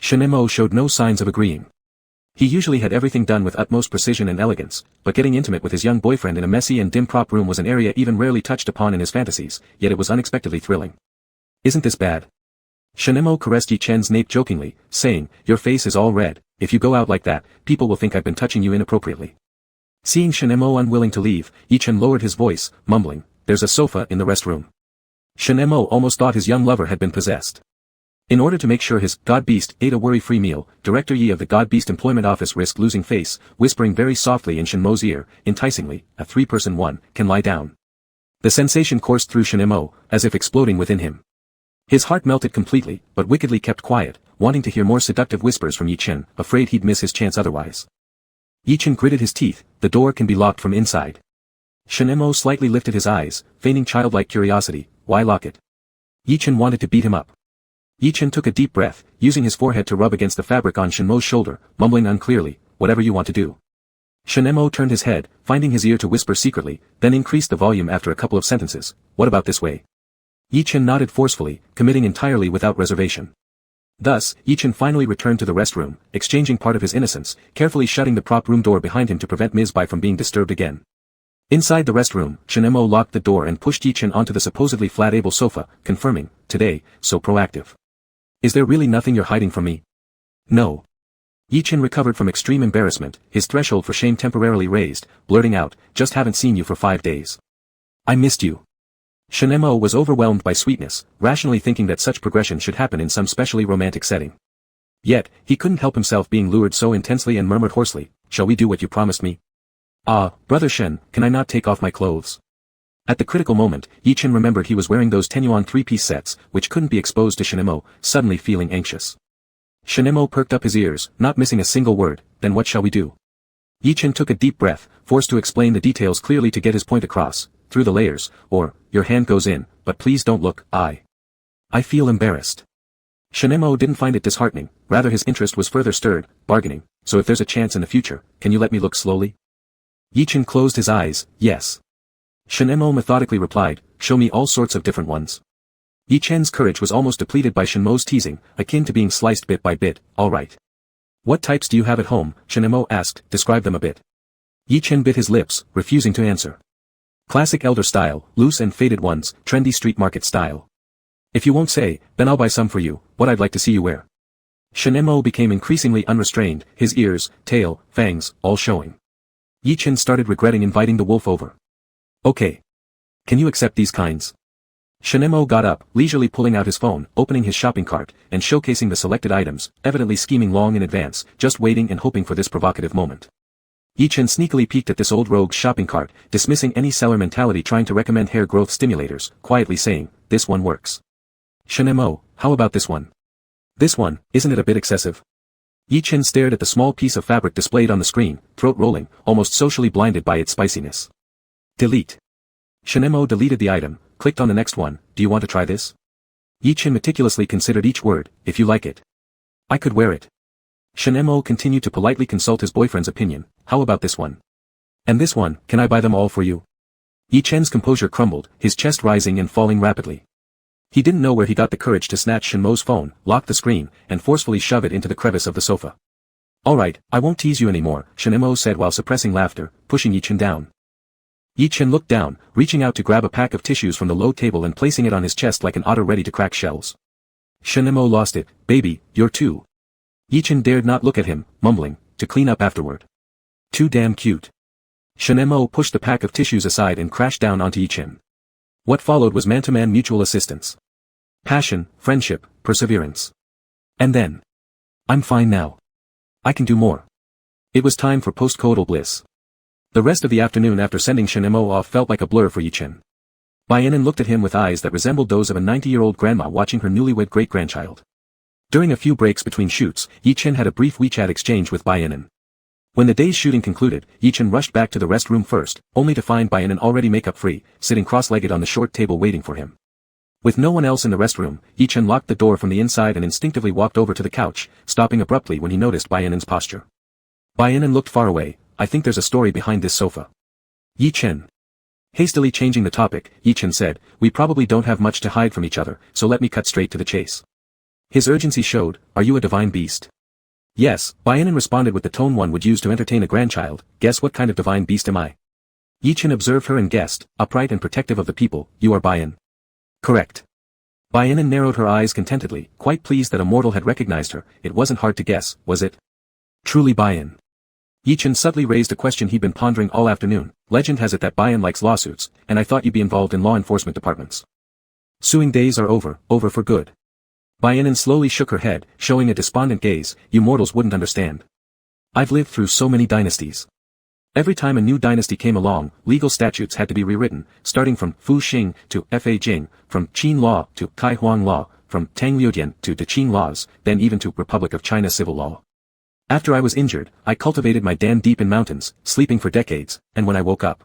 Shenmo showed no signs of agreeing. He usually had everything done with utmost precision and elegance, but getting intimate with his young boyfriend in a messy and dim prop room was an area even rarely touched upon in his fantasies, yet it was unexpectedly thrilling. "Isn't this bad?" Shenmo caressed Yi Chen's nape jokingly, saying, "Your face is all red, if you go out like that, people will think I've been touching you inappropriately." Seeing Shenmo unwilling to leave, Yi Chen lowered his voice, mumbling, "There's a sofa in the restroom." Shenmo almost thought his young lover had been possessed. In order to make sure his God Beast ate a worry-free meal, Director Yi of the God Beast Employment Office risked losing face, whispering very softly in Shenmo's ear, enticingly, "A 3-person one, can lie down." The sensation coursed through Shenmo, as if exploding within him. His heart melted completely, but wickedly kept quiet, wanting to hear more seductive whispers from Yi Chen, afraid he'd miss his chance otherwise. Yi Chen gritted his teeth, "The door can be locked from inside." Shenmo slightly lifted his eyes, feigning childlike curiosity, "Why lock it?" Yi Chen wanted to beat him up. Yi Chen took a deep breath, using his forehead to rub against the fabric on Shenmo's shoulder, mumbling unclearly, "Whatever you want to do." Shenmo turned his head, finding his ear to whisper secretly, then increased the volume after a couple of sentences, "What about this way?" Yi Chen nodded forcefully, committing entirely without reservation. Thus, Yi Chen finally returned to the restroom, exchanging part of his innocence, carefully shutting the prop room door behind him to prevent Ms. Bai from being disturbed again. Inside the rest room, Shinemo locked the door and pushed Yi-Chen onto the supposedly flat-able sofa, confirming, today, so proactive. Is there really nothing you're hiding from me? No. Yi-Chen recovered from extreme embarrassment, his threshold for shame temporarily raised, blurting out, just haven't seen you for 5 days. I missed you. Shinemo was overwhelmed by sweetness, rationally thinking that such progression should happen in some specially romantic setting. Yet, he couldn't help himself being lured so intensely and murmured hoarsely, shall we do what you promised me? Ah, brother Shen, can I not take off my clothes? At the critical moment, Yi-Chen remembered he was wearing those tenuan 3-piece sets, which couldn't be exposed to Shinemo, suddenly feeling anxious. Shinemo perked up his ears, not missing a single word, then what shall we do? Yi-Chen took a deep breath, forced to explain the details clearly to get his point across, through the layers, or, your hand goes in, but please don't look, I feel embarrassed. Shinemo didn't find it disheartening, rather his interest was further stirred, bargaining, so if there's a chance in the future, can you let me look slowly? Yi-Chen closed his eyes, yes. Shinemo methodically replied, show me all sorts of different ones. Yi-Chen's courage was almost depleted by Shinmo's teasing, akin to being sliced bit by bit, alright. What types do you have at home? Shinemo asked, describe them a bit. Yi-Chen bit his lips, refusing to answer. Classic elder style, loose and faded ones, trendy street market style. If you won't say, then I'll buy some for you, what I'd like to see you wear. Shinemo became increasingly unrestrained, his ears, tail, fangs, all showing. Yi-Chen started regretting inviting the wolf over. Okay. Can you accept these kinds? Shinemo got up, leisurely pulling out his phone, opening his shopping cart, and showcasing the selected items, evidently scheming long in advance, just waiting and hoping for this provocative moment. Yi-Chen sneakily peeked at this old rogue's shopping cart, dismissing any seller mentality trying to recommend hair growth stimulators, quietly saying, this one works. Shinemo, how about this one? This one, isn't it a bit excessive? Yi-Chen stared at the small piece of fabric displayed on the screen, throat rolling, almost socially blinded by its spiciness. Delete. Shinemo deleted the item, clicked on the next one, do you want to try this? Yi-Chen meticulously considered each word, if you like it. I could wear it. Shinemo continued to politely consult his boyfriend's opinion, how about this one? And this one, can I buy them all for you? Yi-Chen's composure crumbled, his chest rising and falling rapidly. He didn't know where he got the courage to snatch Shinmo's phone, lock the screen, and forcefully shove it into the crevice of the sofa. Alright, I won't tease you anymore, Shinemo said while suppressing laughter, pushing Yi-Chen down. Yi-Chen looked down, reaching out to grab a pack of tissues from the low table and placing it on his chest like an otter ready to crack shells. Shinemo lost it, baby, you're too. Yi-Chen dared not look at him, mumbling, to clean up afterward. Too damn cute. Shinemo pushed the pack of tissues aside and crashed down onto Yi-Chen. What followed was man-to-man mutual assistance. Passion, friendship, perseverance. And then. I'm fine now. I can do more. It was time for post-coital bliss. The rest of the afternoon after sending Shinemo off felt like a blur for Yi-Chen. Bayanin looked at him with eyes that resembled those of a 90-year-old grandma watching her newlywed great-grandchild. During a few breaks between shoots, Yi-Chen had a brief WeChat exchange with Bayanin. When the day's shooting concluded, Yi-Chen rushed back to the rest room first, only to find Bayanin already makeup-free, sitting cross-legged on the short table waiting for him. With no one else in the rest room, Yi-Chen locked the door from the inside and instinctively walked over to the couch, stopping abruptly when he noticed Bayanin's posture. Bayanin looked far away, I think there's a story behind this sofa. Yi-Chen. Hastily changing the topic, Yi-Chen said, we probably don't have much to hide from each other, so let me cut straight to the chase. His urgency showed, are you a divine beast? Yes, Bayanin responded with the tone one would use to entertain a grandchild, guess what kind of divine beast am I? Yi-Chen observed her and guessed, upright and protective of the people, you are Bayan. Correct. Bayanin narrowed her eyes contentedly, quite pleased that a mortal had recognized her, it wasn't hard to guess, was it? Truly Bayan. Yi-Chen subtly raised a question he'd been pondering all afternoon, legend has it that Bayan likes lawsuits, and I thought you'd be involved in law enforcement departments. Suing days are over for good. Bayanin slowly shook her head, showing a despondent gaze, you mortals wouldn't understand. I've lived through so many dynasties. Every time a new dynasty came along, legal statutes had to be rewritten, starting from Fu Xing to Fa Jing, from Qin law to Kai Huang law, from Tang Liudian to De Qing laws, then even to Republic of China civil law. After I was injured, I cultivated my dam deep in mountains, sleeping for decades, and when I woke up.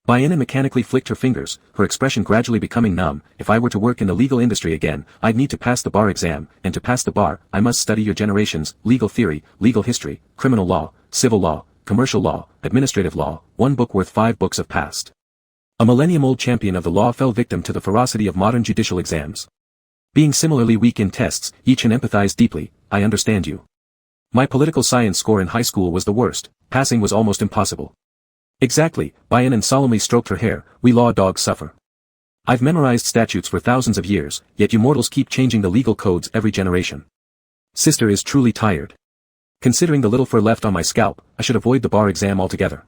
Bayanin mechanically flicked her fingers, her expression gradually becoming numb, if I were to work in the legal industry again, I'd need to pass the bar exam, and to pass the bar, I must study your generations, legal theory, legal history, criminal law, civil law, commercial law, administrative law, one book worth 5 books of past. A millennium-old champion of the law fell victim to the ferocity of modern judicial exams. Being similarly weak in tests, Yi-Chen empathized deeply, I understand you. My political science score in high school was the worst, passing was almost impossible. Exactly, Bayanan solemnly stroked her hair, we law dogs suffer. I've memorized statutes for thousands of years, yet you mortals keep changing the legal codes every generation. Sister is truly tired. Considering the little fur left on my scalp, I should avoid the bar exam altogether.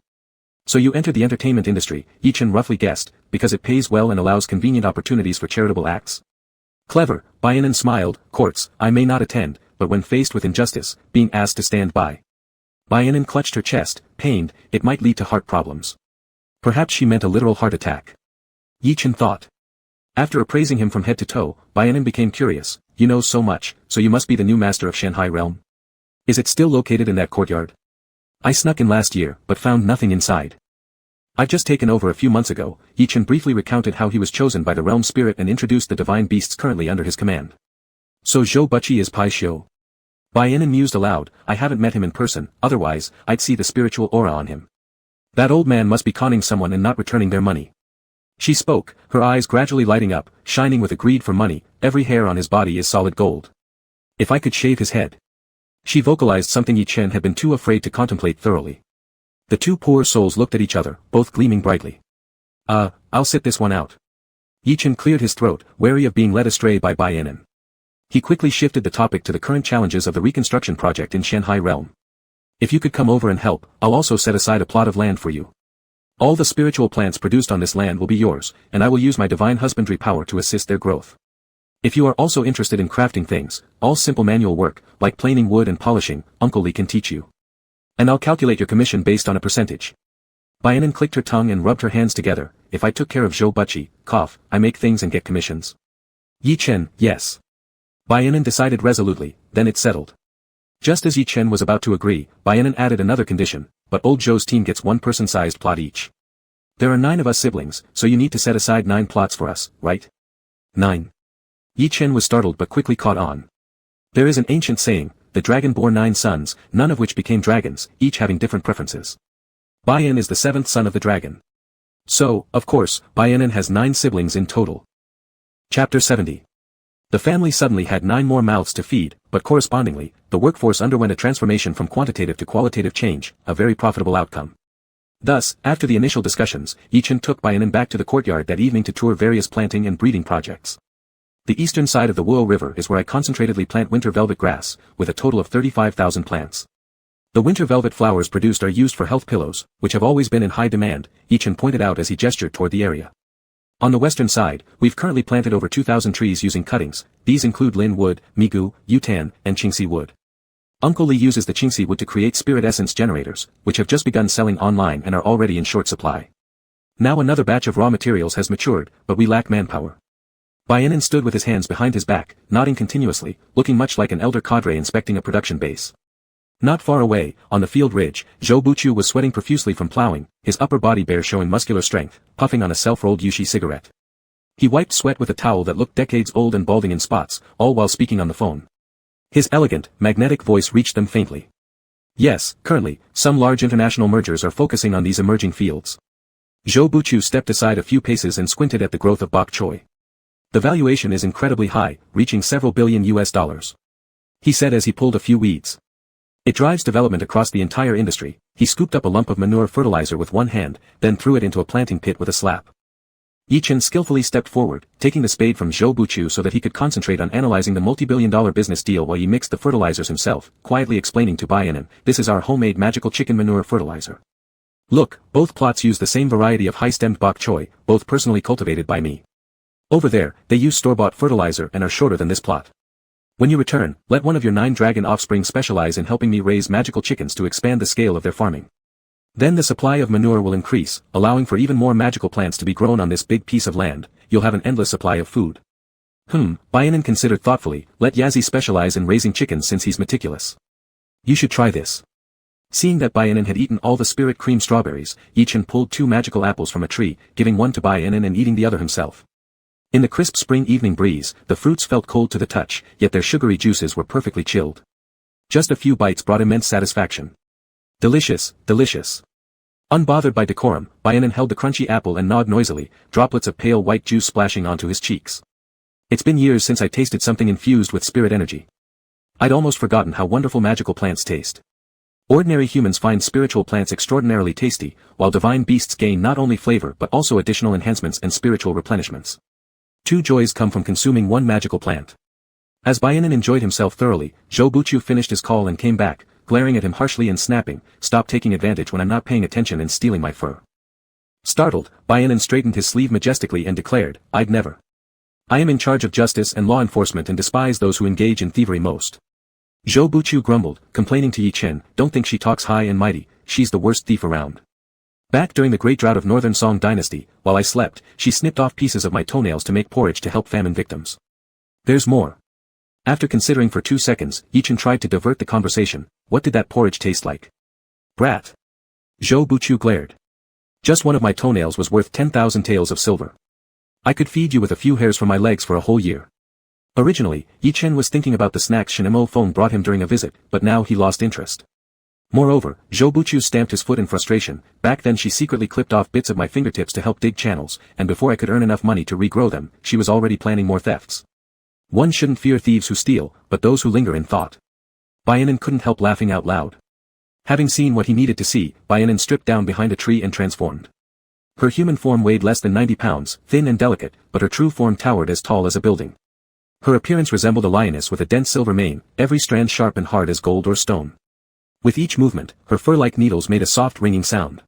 So you entered the entertainment industry, Yichin roughly guessed, because it pays well and allows convenient opportunities for charitable acts. Clever, Bayanan smiled, courts, I may not attend, but when faced with injustice, being asked to stand by. Bayanan clutched her chest, pained, it might lead to heart problems. Perhaps she meant a literal heart attack. Yichin thought. After appraising him from head to toe, Bayanan became curious, you know so much, so you must be the new master of Shanghai realm. Is it still located in that courtyard? I snuck in last year, but found nothing inside. I've just taken over a few months ago, Yichin briefly recounted how he was chosen by the realm spirit and introduced the divine beasts currently under his command. So Zhou Buqi is Pai Xiu. Bayanan mused aloud, I haven't met him in person, otherwise, I'd see the spiritual aura on him. That old man must be conning someone and not returning their money. She spoke, her eyes gradually lighting up, shining with a greed for money, every hair on his body is solid gold. If I could shave his head. She vocalized something Yichin had been too afraid to contemplate thoroughly. The two poor souls looked at each other, both gleaming brightly. I'll sit this one out. Yichin cleared his throat, wary of being led astray by Bayanan. He quickly shifted the topic to the current challenges of the reconstruction project in Shanghai realm. If you could come over and help, I'll also set aside a plot of land for you. All the spiritual plants produced on this land will be yours, and I will use my divine husbandry power to assist their growth. If you are also interested in crafting things, all simple manual work, like planing wood and polishing, Uncle Li can teach you. And I'll calculate your commission based on a percentage. Bayanan clicked her tongue and rubbed her hands together, if I took care of Zhou Buqi, I make things and get commissions. Yichin, yes. Bayanan decided resolutely, then it settled. Just as Yichin was about to agree, Bayanan added another condition, but old Zhou's team gets one person-sized plot each. There are 9 of us siblings, so you need to set aside 9 plots for us, right? 9. Yichin was startled but quickly caught on. There is an ancient saying, the dragon bore 9 sons, none of which became dragons, each having different preferences. Bayan is the 7th son of the dragon. So, of course, Bayanan has 9 siblings in total. Chapter 70. The family suddenly had 9 more mouths to feed, but correspondingly, the workforce underwent a transformation from quantitative to qualitative change, a very profitable outcome. Thus, after the initial discussions, Yichin took Bayanan back to the courtyard that evening to tour various planting and breeding projects. The eastern side of the Wuo River is where I concentratedly plant winter velvet grass, with a total of 35,000 plants. The winter velvet flowers produced are used for health pillows, which have always been in high demand, Yichin pointed out as he gestured toward the area. On the western side, we've currently planted over 2,000 trees using cuttings, these include lin wood, migu, yutan, and qingxi wood. Uncle Li uses the qingxi wood to create spirit essence generators, which have just begun selling online and are already in short supply. Now another batch of raw materials has matured, but we lack manpower. Bayanan stood with his hands behind his back, nodding continuously, looking much like an elder cadre inspecting a production base. Not far away, on the field ridge, Zhou Buqiu was sweating profusely from plowing, his upper body bare showing muscular strength, puffing on a self-rolled Yushi cigarette. He wiped sweat with a towel that looked decades old and balding in spots, all while speaking on the phone. His elegant, magnetic voice reached them faintly. Yes, currently, some large international mergers are focusing on these emerging fields. Zhou Buqiu stepped aside a few paces and squinted at the growth of bok choy. The valuation is incredibly high, reaching several billion US dollars. He said as he pulled a few weeds. It drives development across the entire industry. He scooped up a lump of manure fertilizer with one hand, then threw it into a planting pit with a slap. Yichin skillfully stepped forward, taking the spade from Zhou Buqiu so that he could concentrate on analyzing the multi-billion-dollar business deal while he mixed the fertilizers himself, quietly explaining to Bayanan, this is our homemade magical chicken manure fertilizer. Look, both plots use the same variety of high-stemmed bok choy, both personally cultivated by me. Over there, they use store-bought fertilizer and are shorter than this plot. When you return, let one of your 9 dragon offspring specialize in helping me raise magical chickens to expand the scale of their farming. Then the supply of manure will increase, allowing for even more magical plants to be grown on this big piece of land. You'll have an endless supply of food. Bayanan considered thoughtfully, let Yazzie specialize in raising chickens since he's meticulous. You should try this. Seeing that Bayanan had eaten all the spirit cream strawberries, Yichin pulled 2 magical apples from a tree, giving one to Bayanan and eating the other himself. In the crisp spring evening breeze, the fruits felt cold to the touch, yet their sugary juices were perfectly chilled. Just a few bites brought immense satisfaction. Delicious, delicious. Unbothered by decorum, Bayanan held the crunchy apple and gnawed noisily, droplets of pale white juice splashing onto his cheeks. It's been years since I tasted something infused with spirit energy. I'd almost forgotten how wonderful magical plants taste. Ordinary humans find spiritual plants extraordinarily tasty, while divine beasts gain not only flavor but also additional enhancements and spiritual replenishments. Two joys come from consuming one magical plant. As Bayanin enjoyed himself thoroughly, Zhou Buchu finished his call and came back, glaring at him harshly and snapping, "Stop taking advantage when I'm not paying attention and stealing my fur." Startled, Bayanin straightened his sleeve majestically and declared, "I'd never. I am in charge of justice and law enforcement and despise those who engage in thievery most." Zhou Buchu grumbled, complaining to Yi Chen, "Don't think she talks high and mighty, she's the worst thief around. Back during the great drought of Northern Song Dynasty, while I slept, she snipped off pieces of my toenails to make porridge to help famine victims. There's more." After considering for 2 seconds, Yi Chen tried to divert the conversation. "What did that porridge taste like?" "Brat." Zhou Buchu glared. "Just one of my toenails was worth 10,000 taels of silver. I could feed you with a few hairs from my legs for a whole year." Originally, Yi Chen was thinking about the snacks Shinemo Feng brought him during a visit, but now he lost interest. Moreover, Zhou Buchu stamped his foot in frustration. "Back then she secretly clipped off bits of my fingertips to help dig channels, and before I could earn enough money to regrow them, she was already planning more thefts. One shouldn't fear thieves who steal, but those who linger in thought." Bayanin couldn't help laughing out loud. Having seen what he needed to see, Bayanin stripped down behind a tree and transformed. Her human form weighed less than 90 pounds, thin and delicate, but her true form towered as tall as a building. Her appearance resembled a lioness with a dense silver mane, every strand sharp and hard as gold or stone. With each movement, her fur-like needles made a soft ringing sound.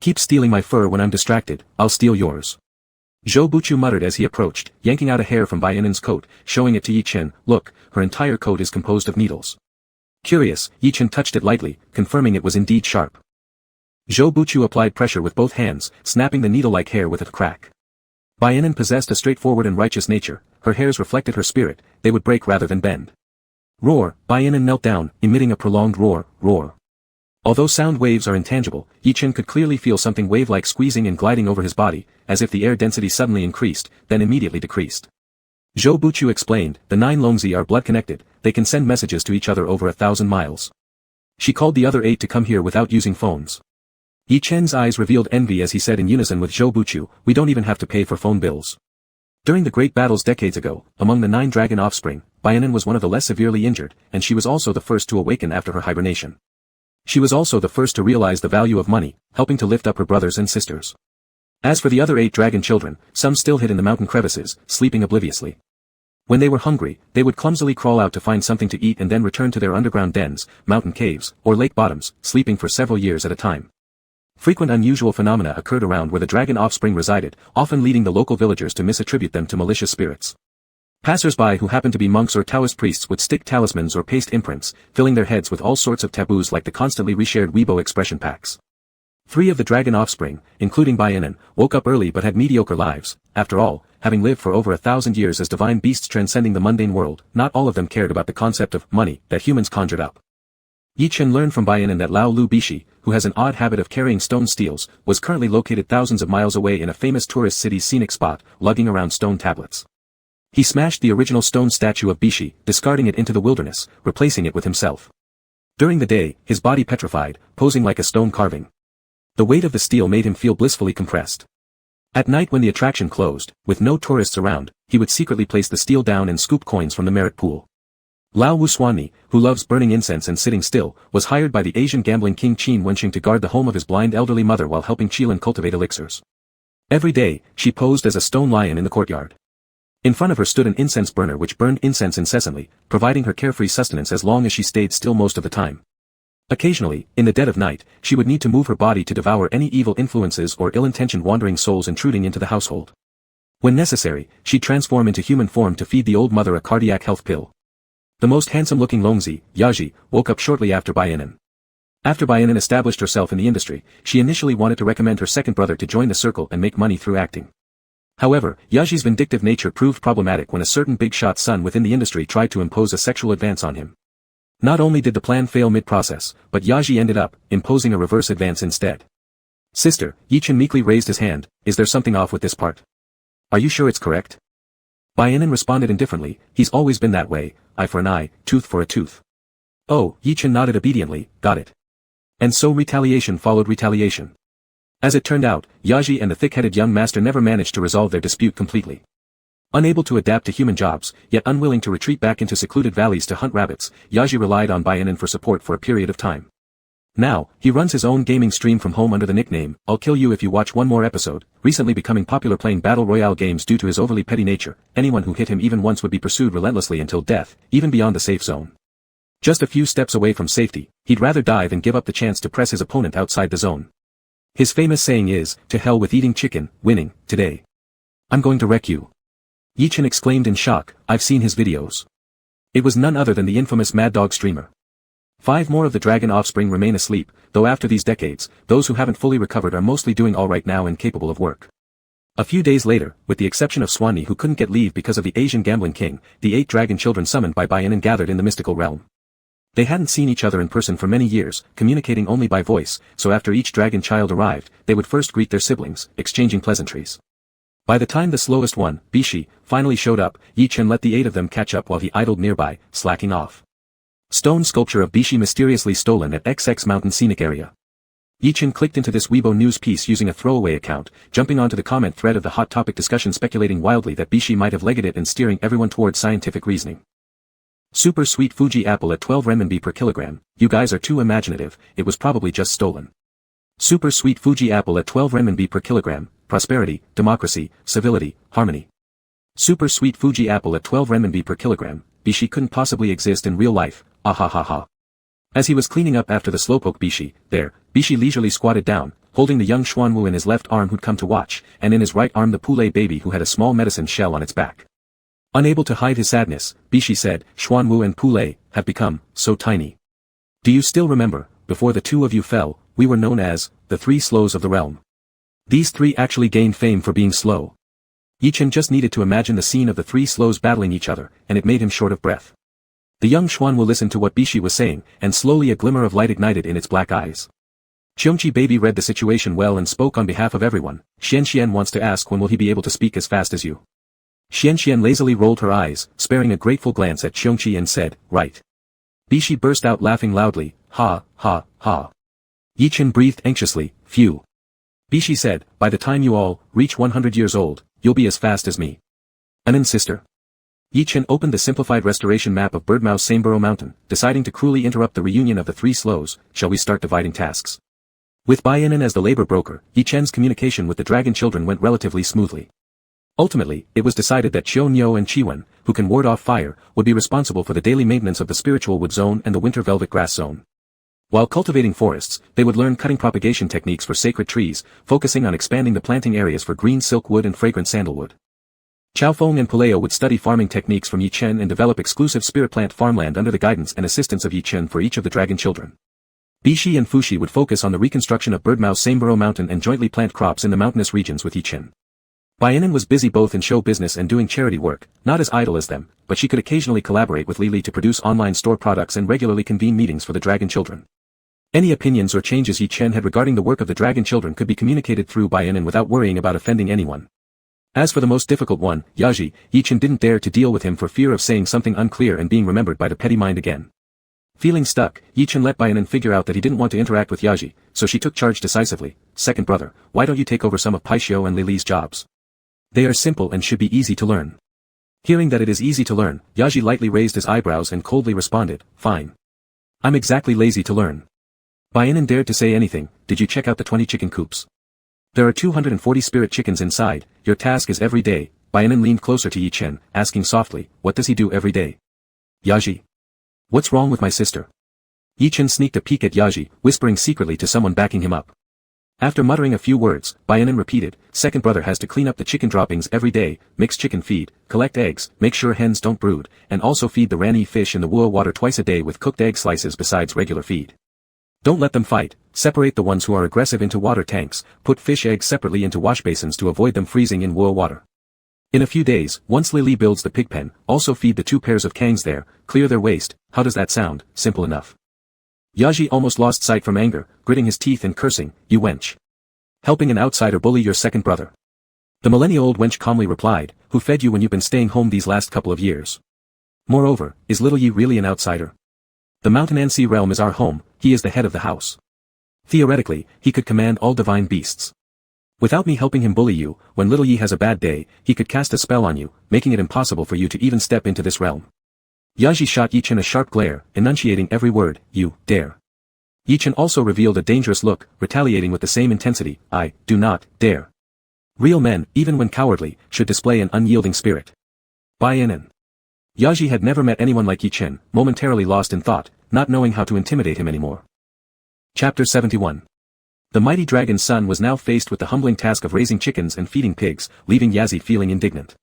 "Keep stealing my fur when I'm distracted, I'll steal yours." Zhou Buchu muttered as he approached, yanking out a hair from Bayanin's coat, showing it to Yi Chen. "Look, her entire coat is composed of needles." Curious, Yi Chen touched it lightly, confirming it was indeed sharp. Zhou Buchu applied pressure with both hands, snapping the needle-like hair with a crack. Bayanin possessed a straightforward and righteous nature, her hairs reflected her spirit, they would break rather than bend. "Roar!" Bayanin knelt down, emitting a prolonged roar, roar. Although sound waves are intangible, Yi Chen could clearly feel something wave-like squeezing and gliding over his body, as if the air density suddenly increased, then immediately decreased. Zhou Buchu explained, "The 9 Longzi are blood-connected, they can send messages to each other over 1,000 miles. She called the other 8 to come here without using phones." Yi Chen's eyes revealed envy as he said in unison with Zhou Buchu, "We don't even have to pay for phone bills." During the great battles decades ago, among the 9 dragon offspring, Bayanin was one of the less severely injured, and she was also the first to awaken after her hibernation. She was also the first to realize the value of money, helping to lift up her brothers and sisters. As for the other 8 dragon children, some still hid in the mountain crevices, sleeping obliviously. When they were hungry, they would clumsily crawl out to find something to eat and then return to their underground dens, mountain caves, or lake bottoms, sleeping for several years at a time. Frequent unusual phenomena occurred around where the dragon offspring resided, often leading the local villagers to misattribute them to malicious spirits. Passers-by who happened to be monks or Taoist priests would stick talismans or paste imprints, filling their heads with all sorts of taboos like the constantly reshared Weibo expression packs. 3 of the dragon offspring, including Bayanin, woke up early but had mediocre lives. After all, having lived for over 1,000 years as divine beasts transcending the mundane world, not all of them cared about the concept of money that humans conjured up. Yi Chen learned from Bayanin that Lao Lu Bishi, who has an odd habit of carrying stone steels, was currently located thousands of miles away in a famous tourist city's scenic spot, lugging around stone tablets. He smashed the original stone statue of Bishi, discarding it into the wilderness, replacing it with himself. During the day, his body petrified, posing like a stone carving. The weight of the steel made him feel blissfully compressed. At night when the attraction closed, with no tourists around, he would secretly place the steel down and scoop coins from the merit pool. Lao Wushuani, who loves burning incense and sitting still, was hired by the Asian gambling king Qin Wenqing to guard the home of his blind elderly mother while helping Qilin cultivate elixirs. Every day, she posed as a stone lion in the courtyard. In front of her stood an incense burner which burned incense incessantly, providing her carefree sustenance as long as she stayed still most of the time. Occasionally, in the dead of night, she would need to move her body to devour any evil influences or ill-intentioned wandering souls intruding into the household. When necessary, she'd transform into human form to feed the old mother a cardiac health pill. The most handsome-looking Longzi, Yaji, woke up shortly after Bayanin. After Bayanin established herself in the industry, she initially wanted to recommend her second brother to join the circle and make money through acting. However, Yaji's vindictive nature proved problematic when a certain big-shot son within the industry tried to impose a sexual advance on him. Not only did the plan fail mid-process, but Yaji ended up imposing a reverse advance instead. "Sister," Yi Chen meekly raised his hand, "is there something off with this part? Are you sure it's correct?" Bayanin responded indifferently, "He's always been that way, eye for an eye, tooth for a tooth." "Oh," Yi Chen nodded obediently, "got it." And so retaliation followed retaliation. As it turned out, Yaji and the thick-headed young master never managed to resolve their dispute completely. Unable to adapt to human jobs, yet unwilling to retreat back into secluded valleys to hunt rabbits, Yaji relied on Bayanin for support for a period of time. Now, he runs his own gaming stream from home under the nickname, I'll Kill You If You Watch One More Episode, recently becoming popular playing battle royale games due to his overly petty nature. Anyone who hit him even once would be pursued relentlessly until death, even beyond the safe zone. Just a few steps away from safety, he'd rather die than give up the chance to press his opponent outside the zone. His famous saying is, to hell with eating chicken, winning, today. I'm going to wreck you. Yichen exclaimed in shock, I've seen his videos. It was none other than the infamous Mad Dog streamer. 5 more of the dragon offspring remain asleep, though after these decades, those who haven't fully recovered are mostly doing alright now and capable of work. A few days later, with the exception of Swanee who couldn't get leave because of the Asian gambling king, the 8 dragon children summoned by Bayanan gathered in the mystical realm. They hadn't seen each other in person for many years, communicating only by voice, so after each dragon child arrived, they would first greet their siblings, exchanging pleasantries. By the time the slowest one, Bishi, finally showed up, Yichen let the 8 of them catch up while he idled nearby, slacking off. Stone sculpture of Bishi mysteriously stolen at XX Mountain Scenic Area. Yichen clicked into this Weibo news piece using a throwaway account, jumping onto the comment thread of the hot topic discussion speculating wildly that Bishi might have legged it and steering everyone towards scientific reasoning. Super sweet Fuji apple at 12 renminbi per kilogram, you guys are too imaginative, it was probably just stolen. Super sweet Fuji apple at 12 renminbi per kilogram, prosperity, democracy, civility, harmony. Super sweet Fuji apple at 12 renminbi per kilogram, Bishi couldn't possibly exist in real life, ah ha ha ha. As he was cleaning up after the slowpoke Bishi leisurely squatted down, holding the young Xuanwu in his left arm who'd come to watch, and in his right arm the Poulet baby who had a small medicine shell on its back. Unable to hide his sadness, Bishi said, Xuanwu and Poulet have become so tiny. Do you still remember, before the 2 of you fell, we were known as the 3 slows of the realm. These 3 actually gained fame for being slow. Yichen just needed to imagine the scene of the 3 slows battling each other, and it made him short of breath. The young Xuanwu listened to what Bishi was saying, and slowly a glimmer of light ignited in its black eyes. Qiongqi baby read the situation well and spoke on behalf of everyone. Xian wants to ask when will he be able to speak as fast as you. Xian lazily rolled her eyes, sparing a grateful glance at Qiongqi and said, right. Bishi burst out laughing loudly, ha, ha, ha. Yichen breathed anxiously, phew. Bishi said, by the time you all reach 100 years old, you'll be as fast as me. Anan sister. Yichen opened the simplified restoration map of Birdmouse Samborough Mountain, deciding to cruelly interrupt the reunion of the 3 slows. Shall we start dividing tasks? With Bayanan as the labor broker, Yichen's communication with the dragon children went relatively smoothly. Ultimately, it was decided that Qiu Nyo and Chiwen, who can ward off fire, would be responsible for the daily maintenance of the spiritual wood zone and the winter velvet grass zone. While cultivating forests, they would learn cutting propagation techniques for sacred trees, focusing on expanding the planting areas for green silk wood and fragrant sandalwood. Chaofeng and Paleo would study farming techniques from Yichen and develop exclusive spirit plant farmland under the guidance and assistance of Yichen for each of the dragon children. Bishi and Fushi would focus on the reconstruction of Birdmouse Samborough Mountain and jointly plant crops in the mountainous regions with Yichen. Bayanan was busy both in show business and doing charity work, not as idle as them, but she could occasionally collaborate with Lili to produce online store products and regularly convene meetings for the dragon children. Any opinions or changes Yichen had regarding the work of the dragon children could be communicated through Bayanan without worrying about offending anyone. As for the most difficult one, Yaji, Yichen didn't dare to deal with him for fear of saying something unclear and being remembered by the petty mind again. Feeling stuck, Yichen let Bayanan figure out that he didn't want to interact with Yaji, so she took charge decisively. Second brother, why don't you take over some of Paixio and Lili's jobs? They are simple and should be easy to learn. Hearing that it is easy to learn, Yaji lightly raised his eyebrows and coldly responded, fine. I'm exactly lazy to learn. Bayanan dared to say anything. Did you check out the 20 chicken coops? There are 240 spirit chickens inside. Your task is every day. Bayanan leaned closer to Yichen, asking softly, what does he do every day? Yaji. What's wrong with my sister? Yichen sneaked a peek at Yaji, whispering secretly to someone backing him up. After muttering a few words, Bayanan repeated, second brother has to clean up the chicken droppings every day, mix chicken feed, collect eggs, make sure hens don't brood, and also feed the rani fish in the Wuo water twice a day with cooked egg slices besides regular feed. Don't let them fight, separate the ones who are aggressive into water tanks, put fish eggs separately into wash basins to avoid them freezing in Wuo water. In a few days, once Lili builds the pig pen, also feed the 2 pairs of kangs there, clear their waste. How does that sound? Simple enough. Yaji almost lost sight from anger, gritting his teeth and cursing, you wench. Helping an outsider bully your second brother. The millennia-old wench calmly replied, who fed you when you've been staying home these last couple of years? Moreover, is little Yi really an outsider? The Mountain Ansi realm is our home, he is the head of the house. Theoretically, he could command all divine beasts. Without me helping him bully you, when little Yi has a bad day, he could cast a spell on you, making it impossible for you to even step into this realm. Yaji shot Yichen a sharp glare, enunciating every word, you dare. Yichen also revealed a dangerous look, retaliating with the same intensity. I do not dare. Real men, even when cowardly, should display an unyielding spirit. Bayanin. Yaji had never met anyone like Yichen, momentarily lost in thought, not knowing how to intimidate him anymore. Chapter 71. The mighty dragon's son was now faced with the humbling task of raising chickens and feeding pigs, leaving Yazi feeling indignant.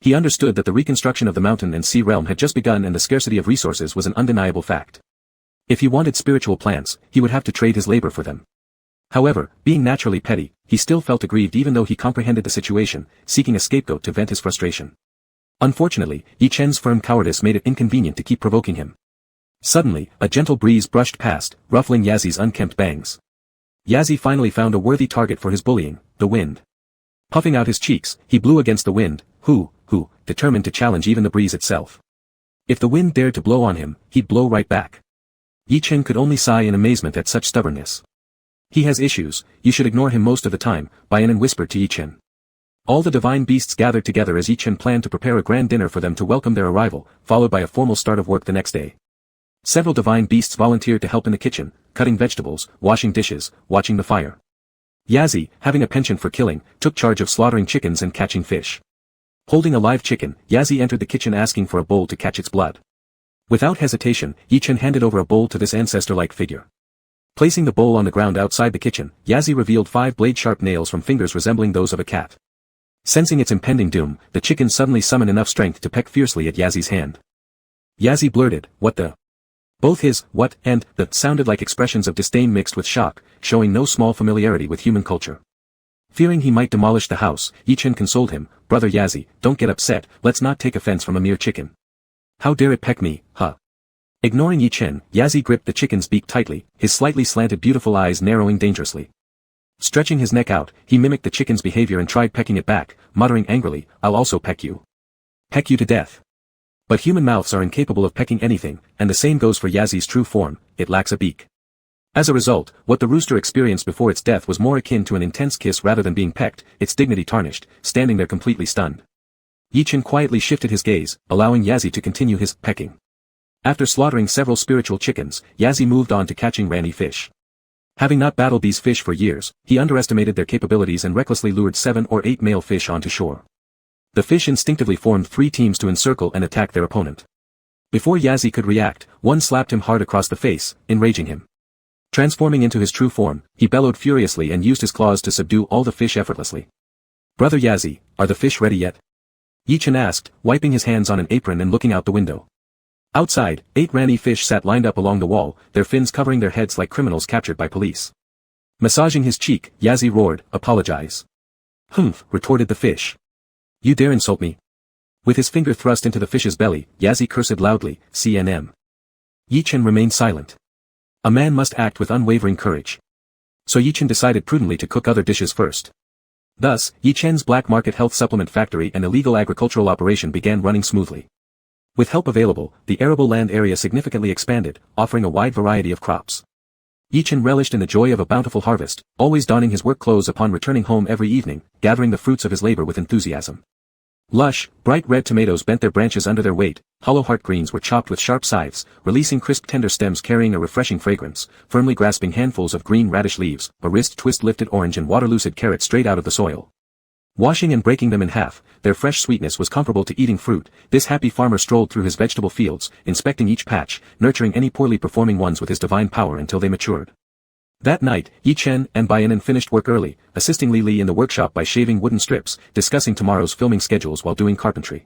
He understood that the reconstruction of the mountain and sea realm had just begun and the scarcity of resources was an undeniable fact. If he wanted spiritual plants, he would have to trade his labor for them. However, being naturally petty, he still felt aggrieved even though he comprehended the situation, seeking a scapegoat to vent his frustration. Unfortunately, Yichen's firm cowardice made it inconvenient to keep provoking him. Suddenly, a gentle breeze brushed past, ruffling Yazi's unkempt bangs. Yazi finally found a worthy target for his bullying, the wind. Puffing out his cheeks, he blew against the wind, who, determined to challenge even the breeze itself. If the wind dared to blow on him, he'd blow right back. Yichen could only sigh in amazement at such stubbornness. He has issues, you should ignore him most of the time, Bayanin whispered to Yichen. All the divine beasts gathered together as Yichen planned to prepare a grand dinner for them to welcome their arrival, followed by a formal start of work the next day. Several divine beasts volunteered to help in the kitchen, cutting vegetables, washing dishes, watching the fire. Yazi, having a penchant for killing, took charge of slaughtering chickens and catching fish. Holding a live chicken, Yazi entered the kitchen asking for a bowl to catch its blood. Without hesitation, Yichen handed over a bowl to this ancestor-like figure. Placing the bowl on the ground outside the kitchen, Yazi revealed 5 blade-sharp nails from fingers resembling those of a cat. Sensing its impending doom, the chicken suddenly summoned enough strength to peck fiercely at Yazi's hand. Yazi blurted, "What the?" Both his "what" and the sounded like expressions of disdain mixed with shock, showing no small familiarity with human culture. Fearing he might demolish the house, Yichen consoled him, "Brother Yazi, don't get upset, let's not take offense from a mere chicken. How dare it peck me, huh?" Ignoring Yichen, Yazi gripped the chicken's beak tightly, his slightly slanted beautiful eyes narrowing dangerously. Stretching his neck out, he mimicked the chicken's behavior and tried pecking it back, muttering angrily, "I'll also peck you. Peck you to death." But human mouths are incapable of pecking anything, and the same goes for Yazi's true form, it lacks a beak. As a result, what the rooster experienced before its death was more akin to an intense kiss rather than being pecked, its dignity tarnished, standing there completely stunned. Yichen quietly shifted his gaze, allowing Yazi to continue his pecking. After slaughtering several spiritual chickens, Yazi moved on to catching ranny fish. Having not battled these fish for years, he underestimated their capabilities and recklessly lured 7 or 8 male fish onto shore. The fish instinctively formed 3 teams to encircle and attack their opponent. Before Yazi could react, one slapped him hard across the face, enraging him. Transforming into his true form, he bellowed furiously and used his claws to subdue all the fish effortlessly. "Brother Yazi, are the fish ready yet?" Yichen asked, wiping his hands on an apron and looking out the window. Outside, 8 ranny fish sat lined up along the wall, their fins covering their heads like criminals captured by police. Massaging his cheek, Yazi roared, "Apologize." "Humph," retorted the fish. "You dare insult me?" With his finger thrust into the fish's belly, Yazi cursed loudly, "CNM." Yichen remained silent. A man must act with unwavering courage. So Yichen decided prudently to cook other dishes first. Thus, Yichen's black market health supplement factory and illegal agricultural operation began running smoothly. With help available, the arable land area significantly expanded, offering a wide variety of crops. Yichen relished in the joy of a bountiful harvest, always donning his work clothes upon returning home every evening, gathering the fruits of his labor with enthusiasm. Lush, bright red tomatoes bent their branches under their weight, hollow heart greens were chopped with sharp scythes, releasing crisp tender stems carrying a refreshing fragrance, firmly grasping handfuls of green radish leaves, a wrist twist lifted orange and water-lucid carrot straight out of the soil. Washing and breaking them in half, their fresh sweetness was comparable to eating fruit. This happy farmer strolled through his vegetable fields, inspecting each patch, nurturing any poorly performing ones with his divine power until they matured. That night, Yichen and Bayanin finished work early, assisting Li in the workshop by shaving wooden strips, discussing tomorrow's filming schedules while doing carpentry.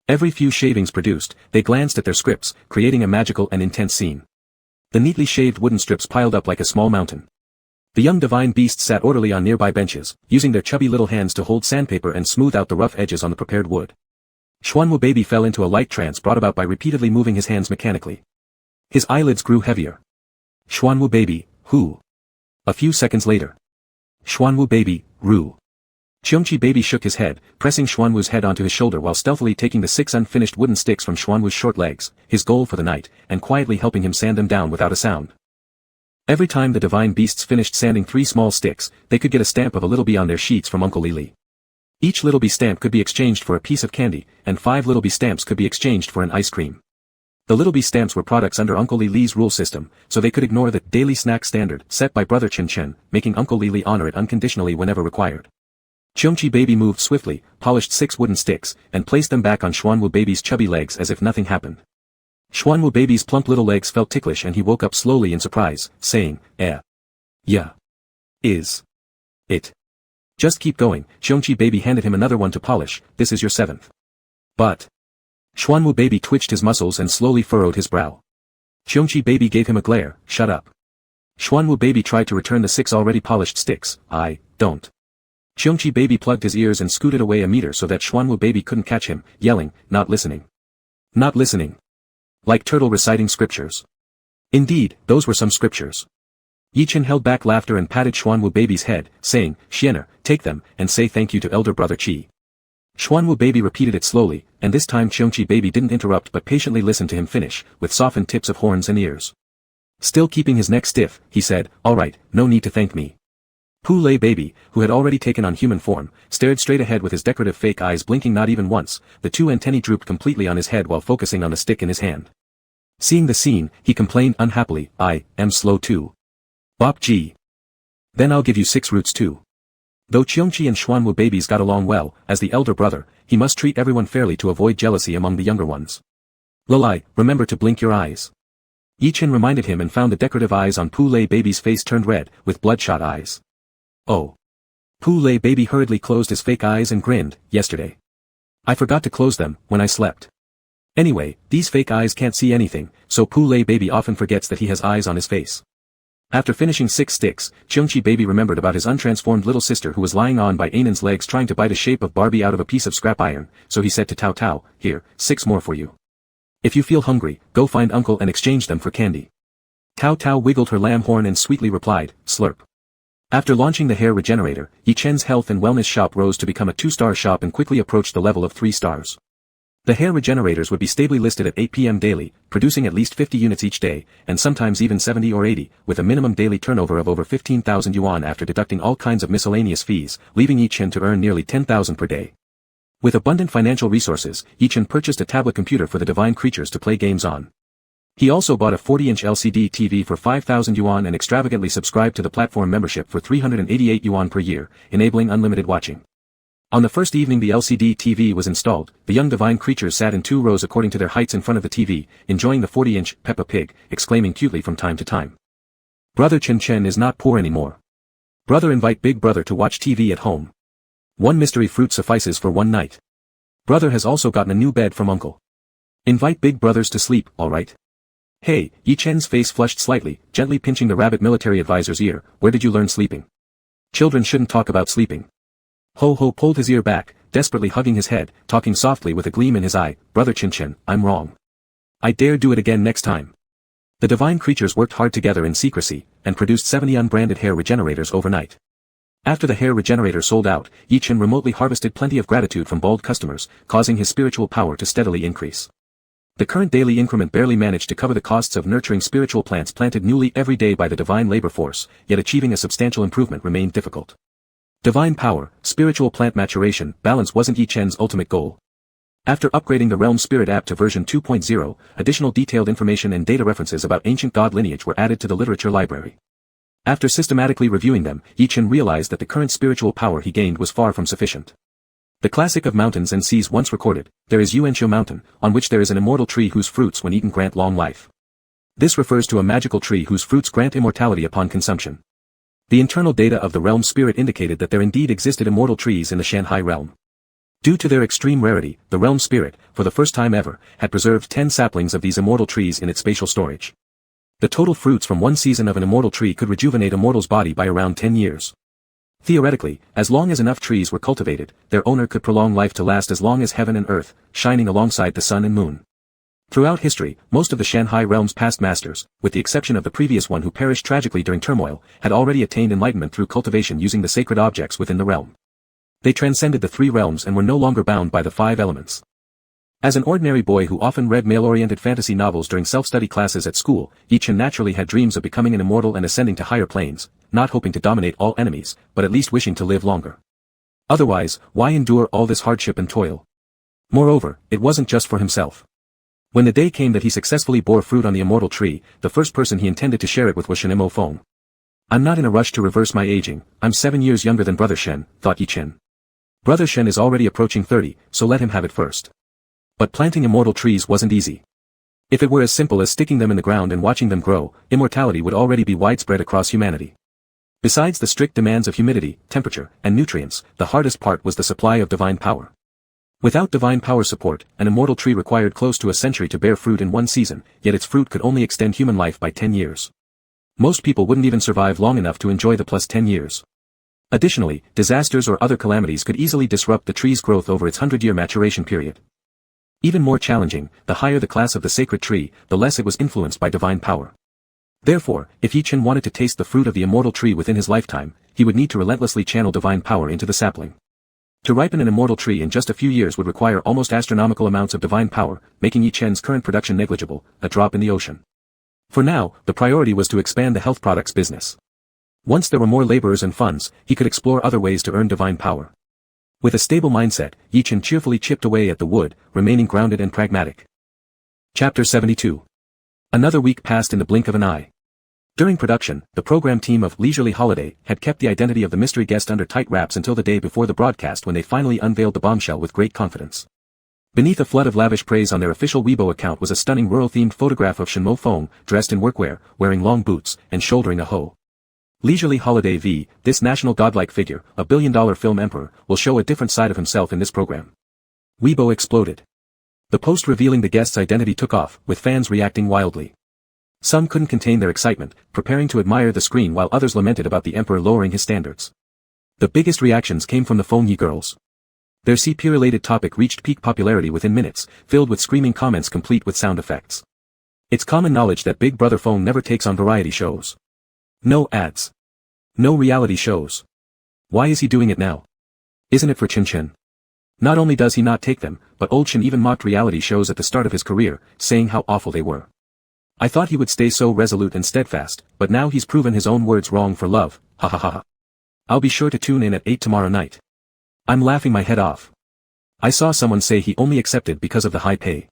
Every few shavings produced, they glanced at their scripts, creating a magical and intense scene. The neatly shaved wooden strips piled up like a small mountain. The young divine beasts sat orderly on nearby benches, using their chubby little hands to hold sandpaper and smooth out the rough edges on the prepared wood. Xuanwu baby fell into a light trance brought about by repeatedly moving his hands mechanically. His eyelids grew heavier. Xuanwu baby, who? A few seconds later. Xuanwu baby, Ru. Qiongqi baby shook his head, pressing Xuanwu's head onto his shoulder while stealthily taking the 6 unfinished wooden sticks from Xuanwu's short legs, his goal for the night, and quietly helping him sand them down without a sound. Every time the divine beasts finished sanding 3 small sticks, they could get a stamp of a little bee on their sheets from Uncle Li. Each little bee stamp could be exchanged for a piece of candy, and 5 little bee stamps could be exchanged for an ice cream. The Little Bee stamps were products under Uncle Li Li's rule system, so they could ignore the daily snack standard set by Brother Chen Chen, making Uncle Li Li honor it unconditionally whenever required. Cheongchi Baby moved swiftly, polished 6 wooden sticks, and placed them back on Xuanwu Baby's chubby legs as if nothing happened. Xuanwu Baby's plump little legs felt ticklish and he woke up slowly in surprise, saying, yeah. Is it? Just keep going. Cheongchi Baby handed him another one to polish. This is your 7th. But Xuanwu Baby twitched his muscles and slowly furrowed his brow. Cheongchi Baby gave him a glare. Shut up. Xuanwu Baby tried to return the 6 already polished sticks. I don't. Cheongchi Baby plugged his ears and scooted away a meter so that Xuanwu Baby couldn't catch him, yelling, not listening. Not listening. Like turtle reciting scriptures. Indeed, those were some scriptures. Yichen held back laughter and patted Xuanwu Baby's head, saying, Xiener, take them, and say thank you to elder brother Qi. Xuanwu Baby repeated it slowly, and this time Cheongchi Baby didn't interrupt but patiently listened to him finish, with softened tips of horns and ears. Still keeping his neck stiff, he said, alright, no need to thank me. Pu Lei Baby, who had already taken on human form, stared straight ahead with his decorative fake eyes blinking not even once, the 2 antennae drooped completely on his head while focusing on the stick in his hand. Seeing the scene, he complained unhappily, I am slow too. Bop G. Then I'll give you 6 roots too. Though Cheongchi and Xuanwu Babies got along well, as the elder brother, he must treat everyone fairly to avoid jealousy among the younger ones. Lolai, remember to blink your eyes. Yichen reminded him and found the decorative eyes on Pu Lei Baby's face turned red, with bloodshot eyes. Oh. Pu Lei Baby hurriedly closed his fake eyes and grinned, yesterday. I forgot to close them, when I slept. Anyway, these fake eyes can't see anything, so Pu Lei Baby often forgets that he has eyes on his face. After finishing 6 sticks, Cheongchi Baby remembered about his untransformed little sister who was lying on by Ainan's legs trying to bite a shape of Barbie out of a piece of scrap iron, so he said to Tao Tao, here, 6 more for you. If you feel hungry, go find uncle and exchange them for candy. Tao Tao wiggled her lamb horn and sweetly replied, slurp. After launching the hair regenerator, Yi Chen's health and wellness shop rose to become a 2-star shop and quickly approached the level of 3 stars. The hair regenerators would be stably listed at 8 p.m. daily, producing at least 50 units each day, and sometimes even 70 or 80, with a minimum daily turnover of over 15,000 yuan after deducting all kinds of miscellaneous fees, leaving Yi Chen to earn nearly 10,000 per day. With abundant financial resources, Yi Chen purchased a tablet computer for the divine creatures to play games on. He also bought a 40-inch LCD TV for 5,000 yuan and extravagantly subscribed to the platform membership for 388 yuan per year, enabling unlimited watching. On the first evening the LCD TV was installed, the young divine creatures sat in 2 rows according to their heights in front of the TV, enjoying the 40-inch Peppa Pig, exclaiming cutely from time to time. Brother Chen Chen is not poor anymore. Brother invite big brother to watch TV at home. 1 mystery fruit suffices for 1 night. Brother has also gotten a new bed from uncle. Invite big brothers to sleep, alright? Hey, Yi Chen's face flushed slightly, gently pinching the rabbit military advisor's ear, where did you learn sleeping? Children shouldn't talk about sleeping. Ho Ho pulled his ear back, desperately hugging his head, talking softly with a gleam in his eye, Brother Chen Chen, I'm wrong. I dare do it again next time. The divine creatures worked hard together in secrecy, and produced 70 unbranded hair regenerators overnight. After the hair regenerator sold out, Yi Chen remotely harvested plenty of gratitude from bald customers, causing his spiritual power to steadily increase. The current daily increment barely managed to cover the costs of nurturing spiritual plants planted newly every day by the divine labor force, yet achieving a substantial improvement remained difficult. Divine power, spiritual plant maturation, balance wasn't Yi Chen's ultimate goal. After upgrading the Realm Spirit app to version 2.0, additional detailed information and data references about ancient god lineage were added to the literature library. After systematically reviewing them, Yi Chen realized that the current spiritual power he gained was far from sufficient. The classic of mountains and seas once recorded, there is Yuanqiu Mountain, on which there is an immortal tree whose fruits when eaten grant long life. This refers to a magical tree whose fruits grant immortality upon consumption. The internal data of the Realm Spirit indicated that there indeed existed immortal trees in the Shanghai realm. Due to their extreme rarity, the Realm Spirit, for the first time ever, had preserved 10 saplings of these immortal trees in its spatial storage. The total fruits from 1 season of an immortal tree could rejuvenate a mortal's body by around 10 years. Theoretically, as long as enough trees were cultivated, their owner could prolong life to last as long as heaven and earth, shining alongside the sun and moon. Throughout history, most of the Shanghai realm's past masters, with the exception of the previous one who perished tragically during turmoil, had already attained enlightenment through cultivation using the sacred objects within the realm. They transcended the 3 realms and were no longer bound by the 5 elements. As an ordinary boy who often read male-oriented fantasy novels during self-study classes at school, Yi Chen naturally had dreams of becoming an immortal and ascending to higher planes, not hoping to dominate all enemies, but at least wishing to live longer. Otherwise, why endure all this hardship and toil? Moreover, it wasn't just for himself. When the day came that he successfully bore fruit on the immortal tree, the first person he intended to share it with was Shen Mo Feng. I'm not in a rush to reverse my aging, I'm 7 years younger than Brother Shen, thought Yi Chen. Brother Shen is already approaching 30, so let him have it first. But planting immortal trees wasn't easy. If it were as simple as sticking them in the ground and watching them grow, immortality would already be widespread across humanity. Besides the strict demands of humidity, temperature, and nutrients, the hardest part was the supply of divine power. Without divine power support, an immortal tree required close to a century to bear fruit in one season, yet its fruit could only extend human life by 10 years. Most people wouldn't even survive long enough to enjoy the plus 10 years. Additionally, disasters or other calamities could easily disrupt the tree's growth over its 100-year maturation period. Even more challenging, the higher the class of the sacred tree, the less it was influenced by divine power. Therefore, if Yi Chen wanted to taste the fruit of the immortal tree within his lifetime, he would need to relentlessly channel divine power into the sapling. To ripen an immortal tree in just a few years would require almost astronomical amounts of divine power, making Yi Chen's current production negligible, a drop in the ocean. For now, the priority was to expand the health products business. Once there were more laborers and funds, he could explore other ways to earn divine power. With a stable mindset, Yi Chen cheerfully chipped away at the wood, remaining grounded and pragmatic. Chapter 72. Another week passed in the blink of an eye. During production, the program team of Leisurely Holiday had kept the identity of the mystery guest under tight wraps until the day before the broadcast when they finally unveiled the bombshell with great confidence. Beneath a flood of lavish praise on their official Weibo account was a stunning rural-themed photograph of Shen Mo Feng, dressed in workwear, wearing long boots, and shouldering a hoe. Leisurely Holiday v. This national godlike figure, a billion-dollar film emperor, will show a different side of himself in this program. Weibo exploded. The post revealing the guest's identity took off, with fans reacting wildly. Some couldn't contain their excitement, preparing to admire the screen while others lamented about the emperor lowering his standards. The biggest reactions came from the Feng Yi girls. Their CP-related topic reached peak popularity within minutes, filled with screaming comments complete with sound effects. It's common knowledge that Big Brother Feng never takes on variety shows. No ads. No reality shows. Why is he doing it now? Isn't it for Chen Chen? Not only does he not take them, but old Chen even mocked reality shows at the start of his career, saying how awful they were. I thought he would stay so resolute and steadfast, but now he's proven his own words wrong for love, ha ha ha ha. I'll be sure to tune in at 8 tomorrow night. I'm laughing my head off. I saw someone say he only accepted because of the high pay.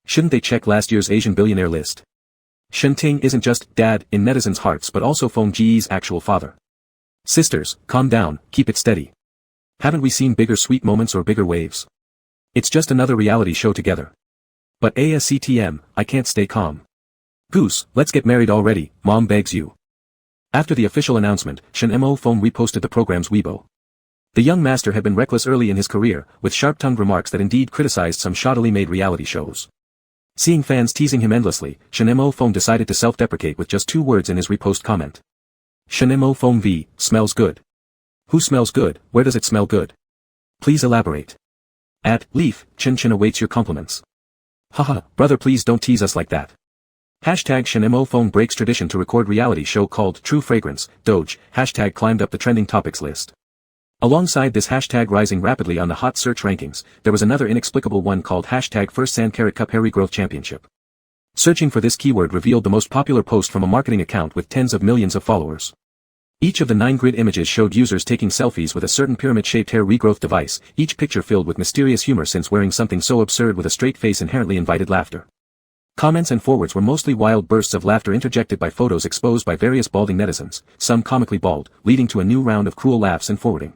Shouldn't they check last year's Asian billionaire list? Shen Ting isn't just dad in netizens' hearts but also Feng Ji's actual father. Sisters, calm down, keep it steady. Haven't we seen bigger sweet moments or bigger waves? It's just another reality show together. But ASCTM, I can't stay calm. Goose, let's get married already, Mom begs you. After the official announcement, Shen Mo Feng reposted the program's Weibo. The young master had been reckless early in his career, with sharp-tongued remarks that indeed criticized some shoddily made reality shows. Seeing fans teasing him endlessly, Shen Mo Feng decided to self-deprecate with just 2 words in his repost comment. Shen Mo Feng v. Smells good. Who smells good? Where does it smell good? Please elaborate. At Leaf, Chen Chen awaits your compliments. Haha, brother, please don't tease us like that. Hashtag Shen Mo Feng breaks tradition to record reality show called True Fragrance, Doge, hashtag climbed up the trending topics list. Alongside this hashtag rising rapidly on the hot search rankings, there was another inexplicable one called hashtag First San Carrot Cup Hair Regrowth Championship. Searching for this keyword revealed the most popular post from a marketing account with tens of millions of followers. Each of the 9 grid images showed users taking selfies with a certain pyramid-shaped hair regrowth device, each picture filled with mysterious humor since wearing something so absurd with a straight face inherently invited laughter. Comments and forwards were mostly wild bursts of laughter interjected by photos exposed by various balding netizens, some comically bald, leading to a new round of cruel laughs and forwarding.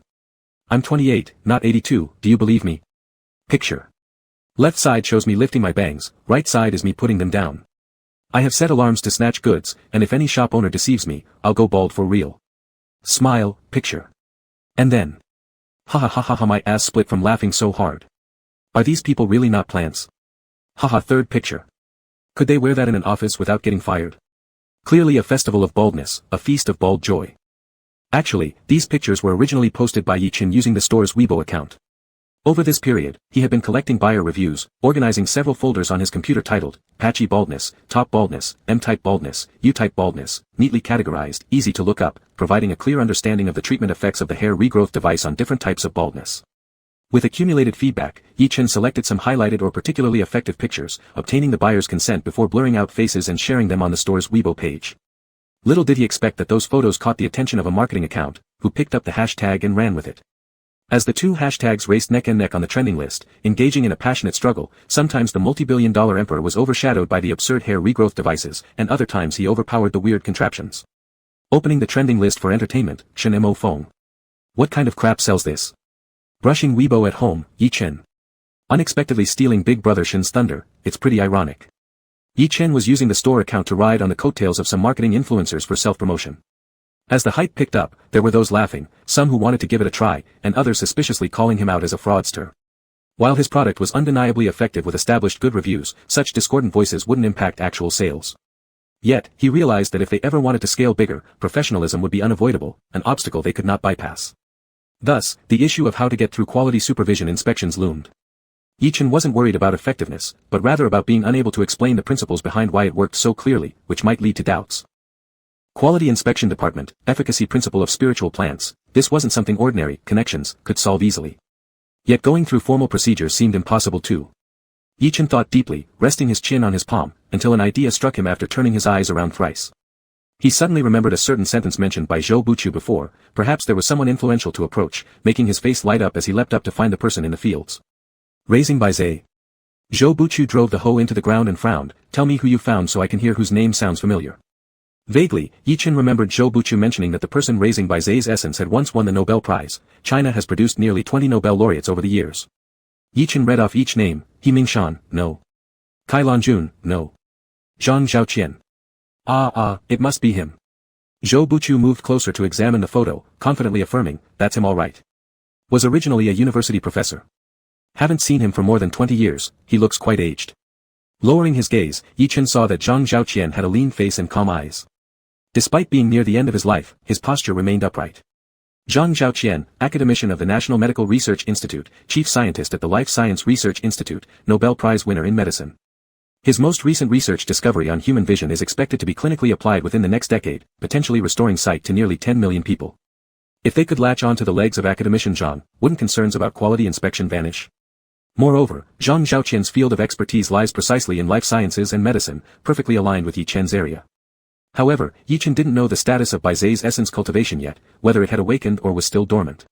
I'm 28, not 82, do you believe me? Picture. Left side shows me lifting my bangs, right side is me putting them down. I have set alarms to snatch goods, and if any shop owner deceives me, I'll go bald for real. Smile, picture. And then. Ha ha ha ha ha, my ass split from laughing so hard. Are these people really not plants? Haha, third picture. Could they wear that in an office without getting fired? Clearly a festival of baldness, a feast of bald joy. Actually, these pictures were originally posted by Yi Chen using the store's Weibo account. Over this period, he had been collecting buyer reviews, organizing several folders on his computer titled, Patchy Baldness, Top Baldness, M-Type Baldness, U-Type Baldness, neatly categorized, easy to look up, providing a clear understanding of the treatment effects of the hair regrowth device on different types of baldness. With accumulated feedback, Yi Chen selected some highlighted or particularly effective pictures, obtaining the buyer's consent before blurring out faces and sharing them on the store's Weibo page. Little did he expect that those photos caught the attention of a marketing account, who picked up the hashtag and ran with it. As the two hashtags raced neck and neck on the trending list, engaging in a passionate struggle, sometimes the multi-billion-dollar emperor was overshadowed by the absurd hair regrowth devices, and other times he overpowered the weird contraptions. Opening the trending list for entertainment, Shenmo phone. What kind of crap sells this? Brushing Weibo at home, Yi Chen. Unexpectedly stealing Big Brother Shin's thunder, it's pretty ironic. Yi Chen was using the store account to ride on the coattails of some marketing influencers for self-promotion. As the hype picked up, there were those laughing, some who wanted to give it a try, and others suspiciously calling him out as a fraudster. While his product was undeniably effective with established good reviews, such discordant voices wouldn't impact actual sales. Yet, he realized that if they ever wanted to scale bigger, professionalism would be unavoidable, an obstacle they could not bypass. Thus, the issue of how to get through quality supervision inspections loomed. Yi Chen wasn't worried about effectiveness, but rather about being unable to explain the principles behind why it worked so clearly, which might lead to doubts. Quality Inspection Department, efficacy principle of spiritual plants, this wasn't something ordinary connections could solve easily. Yet going through formal procedures seemed impossible too. Yi Chen thought deeply, resting his chin on his palm, until an idea struck him after turning his eyes around thrice. He suddenly remembered a certain sentence mentioned by Zhou Buqiu before, perhaps there was someone influential to approach, making his face light up as he leapt up to find the person in the fields. Raising by Zhe. Zhou Buqiu drove the hoe into the ground and frowned, tell me who you found so I can hear whose name sounds familiar. Vaguely, Yi Chen remembered Zhou Buqiu mentioning that the person raising by Zhe's essence had once won the Nobel Prize. China has produced nearly 20 Nobel laureates over the years. Yi Chen read off each name, He Mingshan, no. Kai Lanjun, no. Zhang Zhaoqian. It must be him. Zhou Buqiu moved closer to examine the photo, confidently affirming, that's him all right. Was originally a university professor. Haven't seen him for more than 20 years, he looks quite aged. Lowering his gaze, Yi Chen saw that Zhang Zhaoqian had a lean face and calm eyes. Despite being near the end of his life, his posture remained upright. Zhang Zhaoqian, academician of the National Medical Research Institute, chief scientist at the Life Science Research Institute, Nobel Prize winner in medicine. His most recent research discovery on human vision is expected to be clinically applied within the next decade, potentially restoring sight to nearly 10 million people. If they could latch onto the legs of academician Zhang, wouldn't concerns about quality inspection vanish? Moreover, Zhang Zhaoqian's field of expertise lies precisely in life sciences and medicine, perfectly aligned with Yi Chen's area. However, Yi Chen didn't know the status of Bai Zhe's essence cultivation yet, whether it had awakened or was still dormant.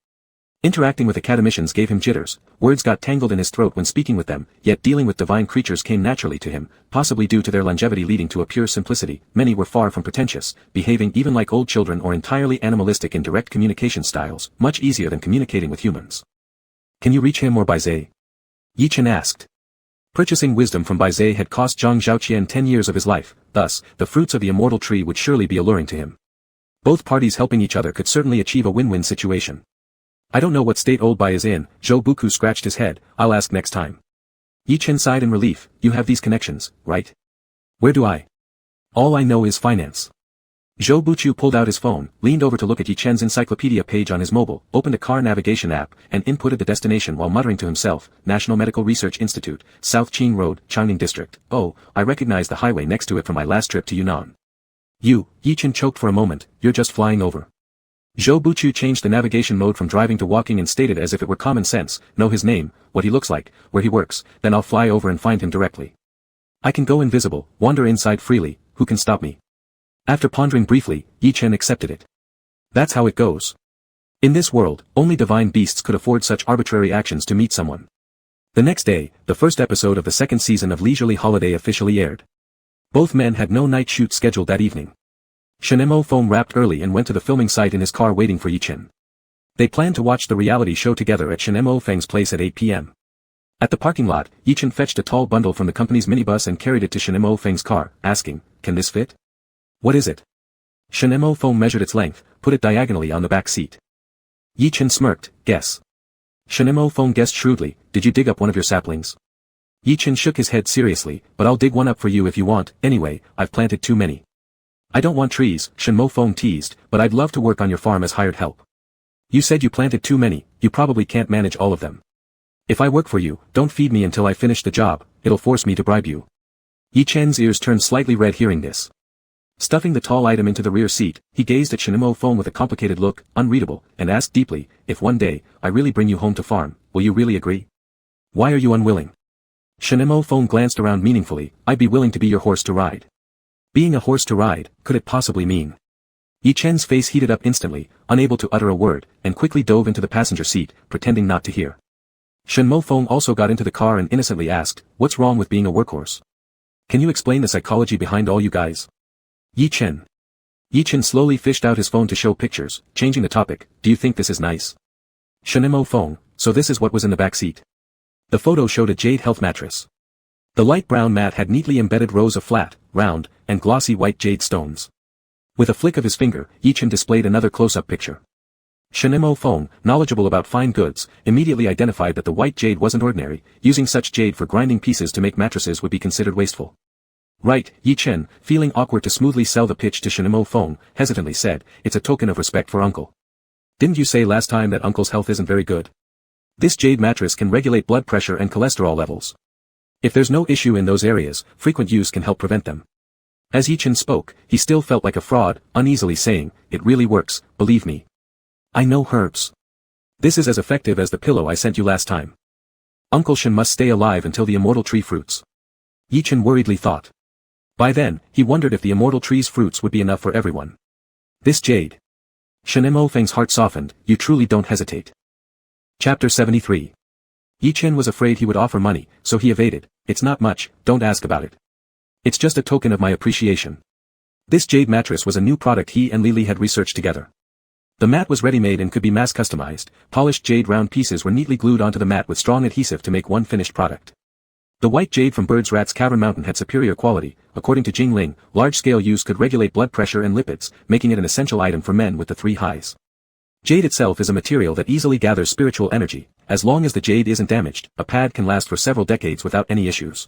Interacting with academicians gave him jitters, words got tangled in his throat when speaking with them, yet dealing with divine creatures came naturally to him, possibly due to their longevity leading to a pure simplicity. Many were far from pretentious, behaving even like old children or entirely animalistic in direct communication styles, much easier than communicating with humans. Can you reach him or Bai Zhe? Yi Chen asked. Purchasing wisdom from Bai Zhe had cost Zhang Zhaoqian 10 years of his life, thus, the fruits of the immortal tree would surely be alluring to him. Both parties helping each other could certainly achieve a win-win situation. I don't know what state old Bai is in, Zhou Buqiu scratched his head, I'll ask next time. Yi Chen sighed in relief, you have these connections, right? Where do I? All I know is finance. Zhou Buqiu pulled out his phone, leaned over to look at Yi Chen's encyclopedia page on his mobile, opened a car navigation app, and inputted the destination while muttering to himself, National Medical Research Institute, South Qing Road, Changning District. Oh, I recognize the highway next to it from my last trip to Yunnan. Yi Chen choked for a moment, you're just flying over. Zhou Buqiu changed the navigation mode from driving to walking and stated as if it were common sense, know his name, what he looks like, where he works, then I'll fly over and find him directly. I can go invisible, wander inside freely, who can stop me? After pondering briefly, Yi Chen accepted it. That's how it goes. In this world, only divine beasts could afford such arbitrary actions to meet someone. The next day, the first episode of the second season of Leisurely Holiday officially aired. Both men had no night shoot scheduled that evening. Shenmo phone wrapped early and went to the filming site in his car waiting for Yi Chen. They planned to watch the reality show together at Shenmo Feng's place at 8 p.m. At the parking lot, Yi Chen fetched a tall bundle from the company's minibus and carried it to Shenmo Feng's car, asking, can this fit? What is it? Shenmo Feng measured its length, put it diagonally on the back seat. Yi Chen smirked, guess. Shenmo Feng guessed shrewdly, did you dig up one of your saplings? Yi Chen shook his head seriously, but I'll dig one up for you if you want, anyway, I've planted too many. I don't want trees, Shenmo Feng teased, but I'd love to work on your farm as hired help. You said you planted too many, you probably can't manage all of them. If I work for you, don't feed me until I finish the job, it'll force me to bribe you. Yi Chen's ears turned slightly red hearing this. Stuffing the tall item into the rear seat, he gazed at Shenmo Feng with a complicated look, unreadable, and asked deeply, if one day, I really bring you home to farm, will you really agree? Why are you unwilling? Shenmo Feng glanced around meaningfully, I'd be willing to be your horse to ride. Being a horse to ride, could it possibly mean? Yi Chen's face heated up instantly, unable to utter a word, and quickly dove into the passenger seat, pretending not to hear. Shen Mofeng also got into the car and innocently asked, "What's wrong with being a workhorse? Can you explain the psychology behind all you guys?" Yi Chen. Yi Chen slowly fished out his phone to show pictures, changing the topic. "Do you think this is nice?" Shen Mofeng, so this is what was in the back seat. The photo showed a jade health mattress. The light brown mat had neatly embedded rows of flat, round, and glossy white jade stones. With a flick of his finger, Yi Chen displayed another close-up picture. Shen Mofeng, knowledgeable about fine goods, immediately identified that the white jade wasn't ordinary. Using such jade for grinding pieces to make mattresses would be considered wasteful. "Right," Yi Chen, feeling awkward to smoothly sell the pitch to Shen Mofeng, hesitantly said, "It's a token of respect for uncle. Didn't you say last time that uncle's health isn't very good? This jade mattress can regulate blood pressure and cholesterol levels. If there's no issue in those areas, frequent use can help prevent them." As Yi Chen spoke, he still felt like a fraud, uneasily saying, "It really works, believe me. I know herbs. This is as effective as the pillow I sent you last time. Uncle Shen must stay alive until the immortal tree fruits." Yi Chen worriedly thought. By then, he wondered if the immortal tree's fruits would be enough for everyone. This jade. Shen Mofeng's heart softened. "You truly don't hesitate." Chapter 73. Yi Chen was afraid he would offer money, so he evaded. "It's not much, don't ask about it. It's just a token of my appreciation." This jade mattress was a new product he and Lily had researched together. The mat was ready-made and could be mass-customized. Polished jade round pieces were neatly glued onto the mat with strong adhesive to make one finished product. The white jade from Birds-Rat's Cavern Mountain had superior quality. According to Jingling, large-scale use could regulate blood pressure and lipids, making it an essential item for men with the three highs. Jade itself is a material that easily gathers spiritual energy. As long as the jade isn't damaged, a pad can last for several decades without any issues.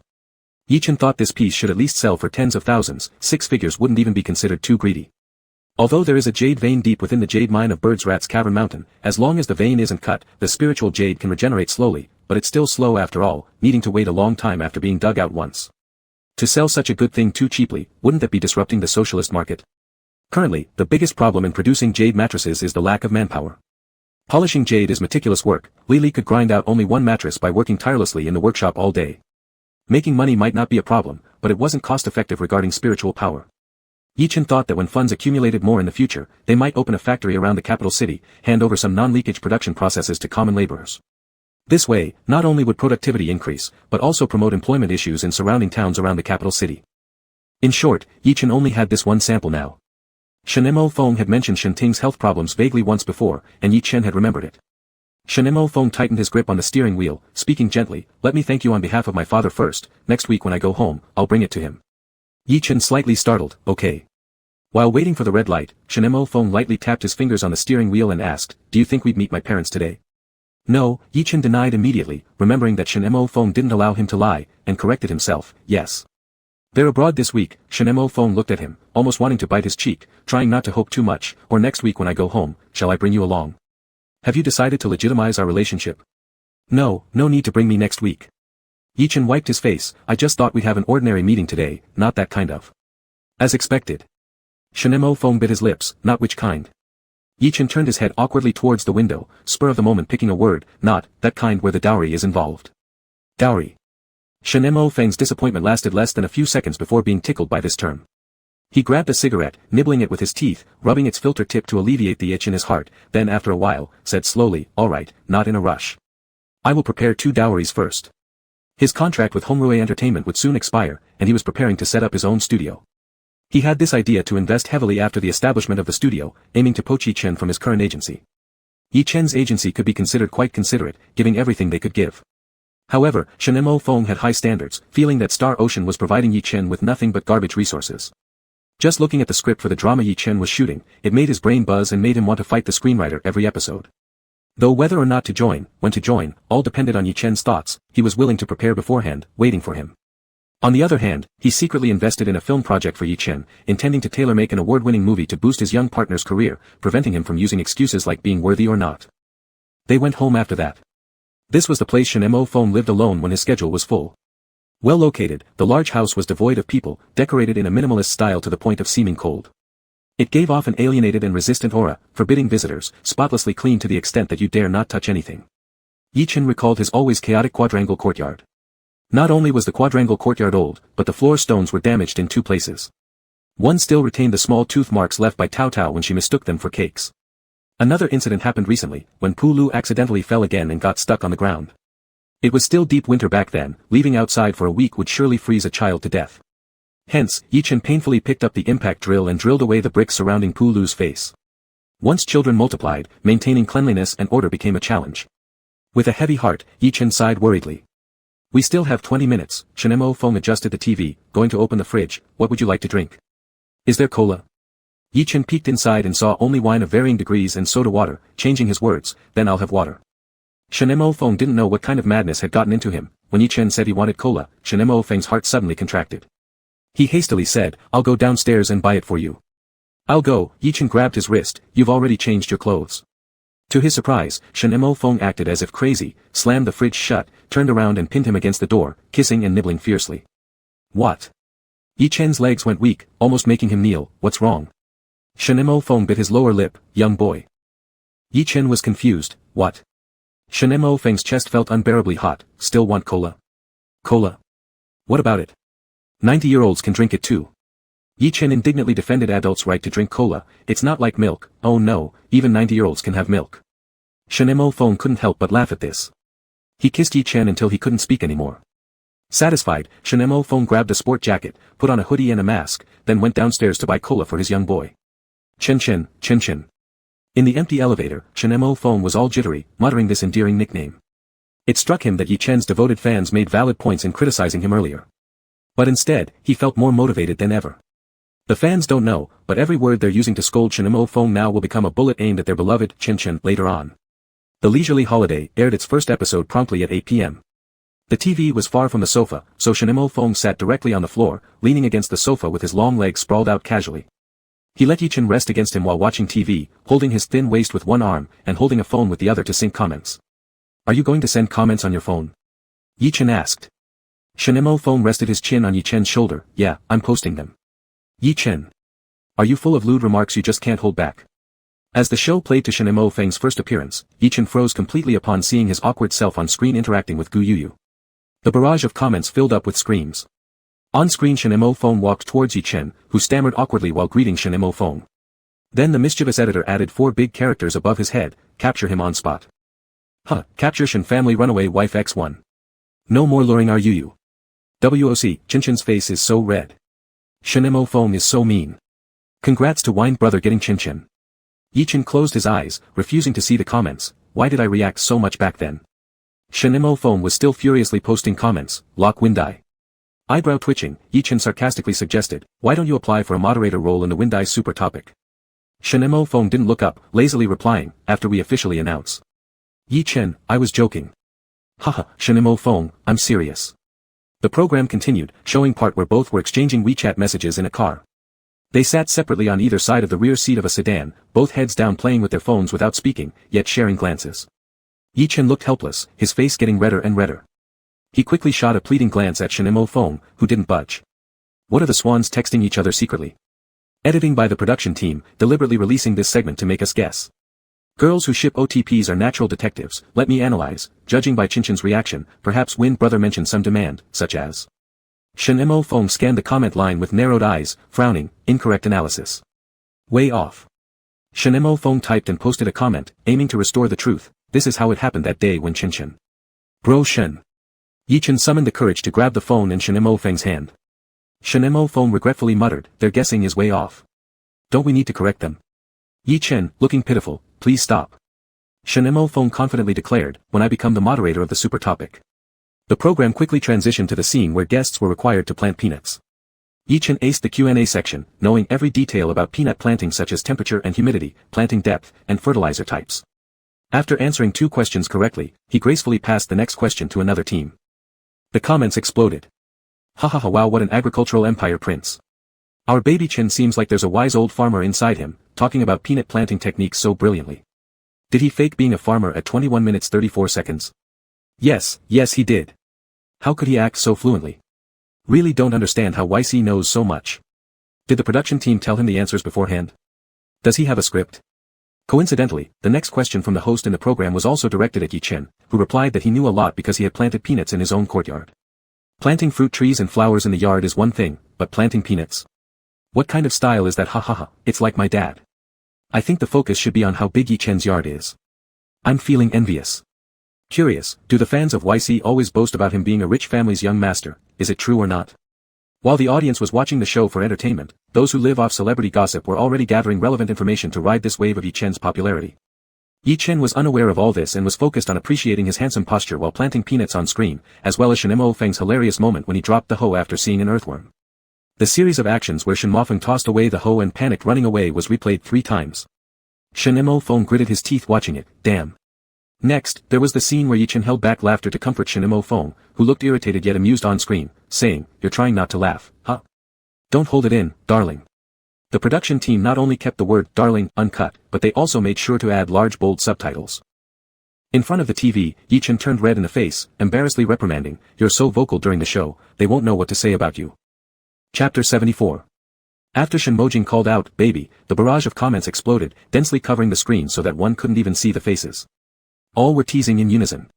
Yi Chen thought this piece should at least sell for tens of thousands. 6 figures wouldn't even be considered too greedy. Although there is a jade vein deep within the jade mine of Birds-Rat's Cavern Mountain, as long as the vein isn't cut, the spiritual jade can regenerate slowly, but it's still slow after all, needing to wait a long time after being dug out once. To sell such a good thing too cheaply, wouldn't that be disrupting the socialist market? Currently, the biggest problem in producing jade mattresses is the lack of manpower. Polishing jade is meticulous work. Lily could grind out only one mattress by working tirelessly in the workshop all day. Making money might not be a problem, but it wasn't cost-effective regarding spiritual power. Yi Chen thought that when funds accumulated more in the future, they might open a factory around the capital city, hand over some non-leakage production processes to common laborers. This way, not only would productivity increase, but also promote employment issues in surrounding towns around the capital city. In short, Yi Chen only had this one sample now. Shen Mofeng had mentioned Shen Ting's health problems vaguely once before, and Yi Chen had remembered it. Shen Mofeng tightened his grip on the steering wheel, speaking gently, "Let me thank you on behalf of my father first. Next week when I go home, I'll bring it to him." Yi Chen slightly startled, "Okay." While waiting for the red light, Shen Mofeng lightly tapped his fingers on the steering wheel and asked, "Do you think we'd meet my parents today?" "No," Yi Chen denied immediately, remembering that Shen Mofeng didn't allow him to lie, and corrected himself, "Yes. They're abroad this week." Shen Mofeng looked at him, almost wanting to bite his cheek, trying not to hope too much. "Or next week when I go home, shall I bring you along? Have you decided to legitimize our relationship?" "No, no need to bring me next week." Yi Chen wiped his face. "I just thought we'd have an ordinary meeting today, not that kind of." As expected. Shen Mofeng bit his lips, "Not which kind?" Yi Chen turned his head awkwardly towards the window, spur of the moment picking a word, "Not that kind where the dowry is involved." Dowry. Shen Mofeng's disappointment lasted less than a few seconds before being tickled by this term. He grabbed a cigarette, nibbling it with his teeth, rubbing its filter tip to alleviate the itch in his heart, then after a while, said slowly, "All right, not in a rush. I will prepare 2 dowries first." His contract with Homrui Entertainment would soon expire, and he was preparing to set up his own studio. He had this idea to invest heavily after the establishment of the studio, aiming to poach Yi Chen from his current agency. Yi Chen's agency could be considered quite considerate, giving everything they could give. However, Shen Mofeng had high standards, feeling that Star Ocean was providing Yi Chen with nothing but garbage resources. Just looking at the script for the drama Yi Chen was shooting, it made his brain buzz and made him want to fight the screenwriter every episode. Though whether or not to join, when to join, all depended on Yi Chen's thoughts, he was willing to prepare beforehand, waiting for him. On the other hand, he secretly invested in a film project for Yi Chen, intending to tailor-make an award-winning movie to boost his young partner's career, preventing him from using excuses like being worthy or not. They went home after that. This was the place Shen Mofeng lived alone when his schedule was full. Well located, the large house was devoid of people, decorated in a minimalist style to the point of seeming cold. It gave off an alienated and resistant aura, forbidding visitors, spotlessly clean to the extent that you dare not touch anything. Yi Chen recalled his always chaotic quadrangle courtyard. Not only was the quadrangle courtyard old, but the floor stones were damaged in 2 places. One still retained the small tooth marks left by Tao Tao when she mistook them for cakes. Another incident happened recently, when Pulu accidentally fell again and got stuck on the ground. It was still deep winter back then, leaving outside for a week would surely freeze a child to death. Hence, Yichen painfully picked up the impact drill and drilled away the bricks surrounding Pulu's face. Once children multiplied, maintaining cleanliness and order became a challenge. With a heavy heart, Yichen sighed worriedly. We still have 20 minutes, Shenemo Feng adjusted the TV, going to open the fridge. What would you like to drink? Is there cola? Yichen peeked inside and saw only wine of varying degrees and soda water, changing his words, then I'll have water. Shenemo Feng didn't know what kind of madness had gotten into him. When Yichen said he wanted cola, Shenemo Feng's heart suddenly contracted. He hastily said, I'll go downstairs and buy it for you. I'll go. Yichen grabbed his wrist, you've already changed your clothes. To his surprise, Shenemo Feng acted as if crazy, slammed the fridge shut, turned around and pinned him against the door, kissing and nibbling fiercely. What? Yichen's legs went weak, almost making him kneel. What's wrong? Shenemo Feng bit his lower lip. Young boy. Yichen was confused. What? Shenemo Feng's chest felt unbearably hot. Still want cola? Cola? What about it? 90-year-olds can drink it too. Yichen indignantly defended adults' right to drink cola. It's not like milk. Oh no, even 90-year-olds can have milk. Shenemo Feng couldn't help but laugh at this. He kissed Yichen until he couldn't speak anymore. Satisfied, Shenemo Feng grabbed a sport jacket, put on a hoodie and a mask, then went downstairs to buy cola for his young boy. Chen Chen, Chen Chen. In the empty elevator, Shenemo Feng was all jittery, muttering this endearing nickname. It struck him that Yichen's devoted fans made valid points in criticizing him earlier. But instead, he felt more motivated than ever. The fans don't know, but every word they're using to scold Shenemo Feng now will become a bullet aimed at their beloved Chen Chen later on. The Leisurely Holiday aired its first episode promptly at 8 p.m. The TV was far from the sofa, so Shenemo Feng sat directly on the floor, leaning against the sofa with his long legs sprawled out casually. He let Yichen rest against him while watching TV, holding his thin waist with one arm, and holding a phone with the other to sync comments. Are you going to send comments on your phone? Yichen asked. Shenemo Feng rested his chin on Yichen's shoulder. Yeah, I'm posting them. Yichen. Are you full of lewd remarks you just can't hold back? As the show played to Shenemo Feng's first appearance, Yichen froze completely upon seeing his awkward self on screen interacting with Gu Yuyu. The barrage of comments filled up with screams. On screen Shenemo Feng walked towards Yichen, who stammered awkwardly while greeting Shenemo Feng. Then the mischievous editor added 4 big characters above his head, capture him on spot. Huh, capture Shen family runaway wife X1. No more luring our Yuyu. WOC, Chinchin's face is so red. Shenemo Feng is so mean. Congrats to Wine Brother getting Chinchin. Yichen closed his eyes, refusing to see the comments. Why did I react so much back then? Shenemo Feng was still furiously posting comments. Lock Windai. Eyebrow twitching, Yichen sarcastically suggested, why don't you apply for a moderator role in the Windai Super Topic? Shenemo Feng didn't look up, lazily replying, after we officially announce. Yichen, I was joking. Haha, Shenemo Feng, I'm serious. The program continued, showing part where both were exchanging WeChat messages in a car. They sat separately on either side of the rear seat of a sedan, both heads down playing with their phones without speaking, yet sharing glances. Yichen looked helpless, his face getting redder and redder. He quickly shot a pleading glance at Shenemo Feng, who didn't budge. What are the swans texting each other secretly? Editing by the production team, deliberately releasing this segment to make us guess. Girls who ship OTPs are natural detectives. Let me analyze. Judging by Chinchin's reaction, perhaps Win Brother mentioned some demand, such as. Shenemo Feng scanned the comment line with narrowed eyes, frowning. Incorrect analysis. Way off. Shenemo Feng typed and posted a comment, aiming to restore the truth. This is how it happened that day when Chinchin. Bro Shen. Yichen summoned the courage to grab the phone in Shenemo Feng's hand. Shenemo Feng regretfully muttered, their guessing is way off. Don't we need to correct them? Yichen, looking pitiful, please stop. Shenemo Feng confidently declared, when I become the moderator of the super topic. The program quickly transitioned to the scene where guests were required to plant peanuts. Yichen aced the Q&A section, knowing every detail about peanut planting such as temperature and humidity, planting depth, and fertilizer types. After answering 2 questions correctly, he gracefully passed the next question to another team. The comments exploded. Hahaha, wow, what an agricultural empire prince. Our baby Chin seems like there's a wise old farmer inside him, talking about peanut planting techniques so brilliantly. Did he fake being a farmer at 21 minutes 34 seconds? Yes, he did. How could he act so fluently? Really don't understand how YC knows so much. Did the production team tell him the answers beforehand? Does he have a script? Coincidentally, the next question from the host in the program was also directed at Yichen, who replied that he knew a lot because he had planted peanuts in his own courtyard. Planting fruit trees and flowers in the yard is one thing, but planting peanuts? What kind of style is that? Ha ha ha, it's like my dad. I think the focus should be on how big Yi Chen's yard is. I'm feeling envious. Curious, do the fans of YC always boast about him being a rich family's young master, is it true or not? While the audience was watching the show for entertainment, those who live off celebrity gossip were already gathering relevant information to ride this wave of Yi Chen's popularity. Yi Chen was unaware of all this and was focused on appreciating his handsome posture while planting peanuts on screen, as well as Shen Mo Feng's hilarious moment when he dropped the hoe after seeing an earthworm. The series of actions where Shen Mo Feng tossed away the hoe and panicked running away was replayed 3 times. Shen Mo Feng gritted his teeth watching it, damn. Next, there was the scene where Yi Chen held back laughter to comfort Shen Mo Feng, who looked irritated yet amused on screen, saying, "You're trying not to laugh, huh? Don't hold it in, darling." The production team not only kept the word "darling" uncut, but they also made sure to add large bold subtitles. In front of the TV, Yi Chen turned red in the face, embarrassedly reprimanding, "You're so vocal during the show, they won't know what to say about you." Chapter 74. After Shen Mojing called out, "baby," the barrage of comments exploded, densely covering the screen so that one couldn't even see the faces. All were teasing in unison.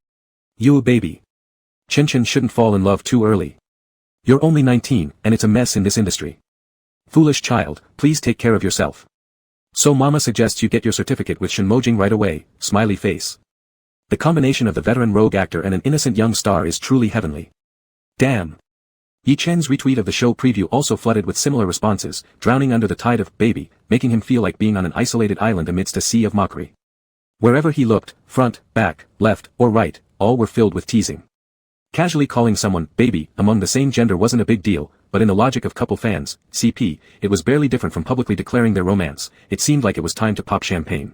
"You baby. Chen Chen shouldn't fall in love too early. You're only 19, and it's a mess in this industry. Foolish child, please take care of yourself. So mama suggests you get your certificate with Shen Mojing right away," smiley face. The combination of the veteran rogue actor and an innocent young star is truly heavenly. Damn. Yi Chen's retweet of the show preview also flooded with similar responses, drowning under the tide of "baby," making him feel like being on an isolated island amidst a sea of mockery. Wherever he looked, front, back, left, or right, all were filled with teasing. Casually calling someone "baby" among the same gender wasn't a big deal, but in the logic of couple fans, CP, it was barely different from publicly declaring their romance. It seemed like it was time to pop champagne.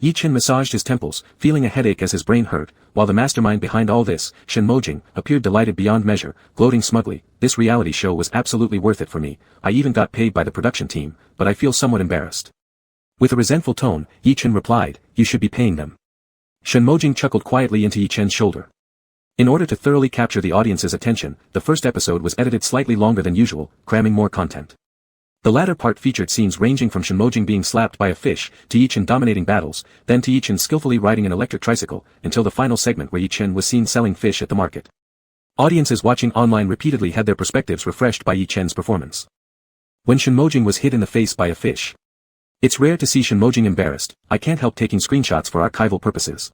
Yi Chen massaged his temples, feeling a headache as his brain hurt, while the mastermind behind all this, Shen Mojing, appeared delighted beyond measure, gloating smugly, "This reality show was absolutely worth it for me. I even got paid by the production team, but I feel somewhat embarrassed." With a resentful tone, Yi Chen replied, "You should be paying them." Shen Mojing chuckled quietly into Yi Chen's shoulder. In order to thoroughly capture the audience's attention, the first episode was edited slightly longer than usual, cramming more content. The latter part featured scenes ranging from Shen Mojing being slapped by a fish, to Yi Chen dominating battles, then to Yi Chen skillfully riding an electric tricycle, until the final segment where Yi Chen was seen selling fish at the market. Audiences watching online repeatedly had their perspectives refreshed by Yi Chen's performance. When Shen Mojing was hit in the face by a fish. It's rare to see Shen Mojing embarrassed. I can't help taking screenshots for archival purposes.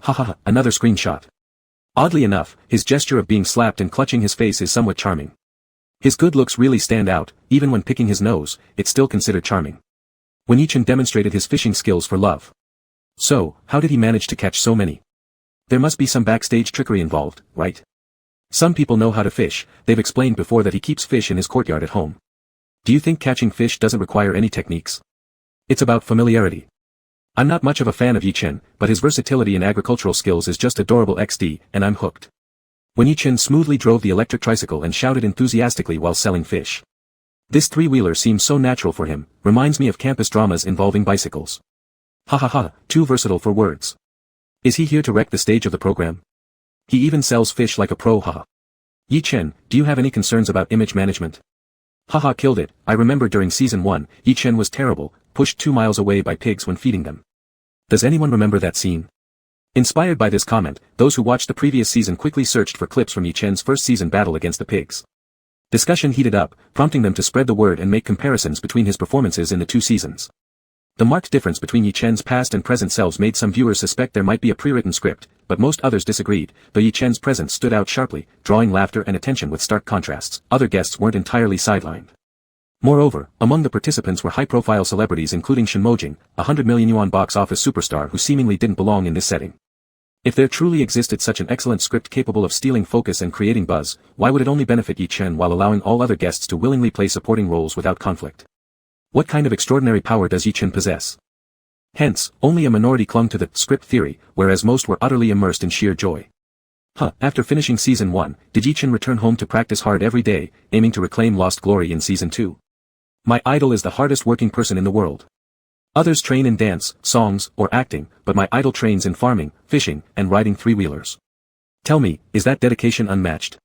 Haha, another screenshot. Oddly enough, his gesture of being slapped and clutching his face is somewhat charming. His good looks really stand out, even when picking his nose, it's still considered charming. When Yi Chen demonstrated his fishing skills for love. So, how did he manage to catch so many? There must be some backstage trickery involved, right? Some people know how to fish. They've explained before that he keeps fish in his courtyard at home. Do you think catching fish doesn't require any techniques? It's about familiarity. I'm not much of a fan of Yi Chen, but his versatility and agricultural skills is just adorable XD, and I'm hooked. When Yi Chen smoothly drove the electric tricycle and shouted enthusiastically while selling fish. This three-wheeler seems so natural for him, reminds me of campus dramas involving bicycles. Ha ha ha, too versatile for words. Is he here to wreck the stage of the program? He even sells fish like a pro, haha. Yi Chen, do you have any concerns about image management? Haha, killed it. I remember during season 1, Yi Chen was terrible, pushed 2 miles away by pigs when feeding them. Does anyone remember that scene? Inspired by this comment, those who watched the previous season quickly searched for clips from Yi Chen's first season battle against the pigs. Discussion heated up, prompting them to spread the word and make comparisons between his performances in the 2 seasons. The marked difference between Yi Chen's past and present selves made some viewers suspect there might be a pre-written script, but most others disagreed, though Yi Chen's presence stood out sharply, drawing laughter and attention with stark contrasts. Other guests weren't entirely sidelined. Moreover, among the participants were high-profile celebrities including Shen Mojing, a 100 million yuan box office superstar who seemingly didn't belong in this setting. If there truly existed such an excellent script capable of stealing focus and creating buzz, why would it only benefit Yi Chen while allowing all other guests to willingly play supporting roles without conflict? What kind of extraordinary power does Yi Chen possess? Hence, only a minority clung to the script theory, whereas most were utterly immersed in sheer joy. After finishing season 1, did Yi Chen return home to practice hard every day, aiming to reclaim lost glory in season 2? My idol is the hardest working person in the world. Others train in dance, songs, or acting, but my idol trains in farming, fishing, and riding three-wheelers. Tell me, is that dedication unmatched?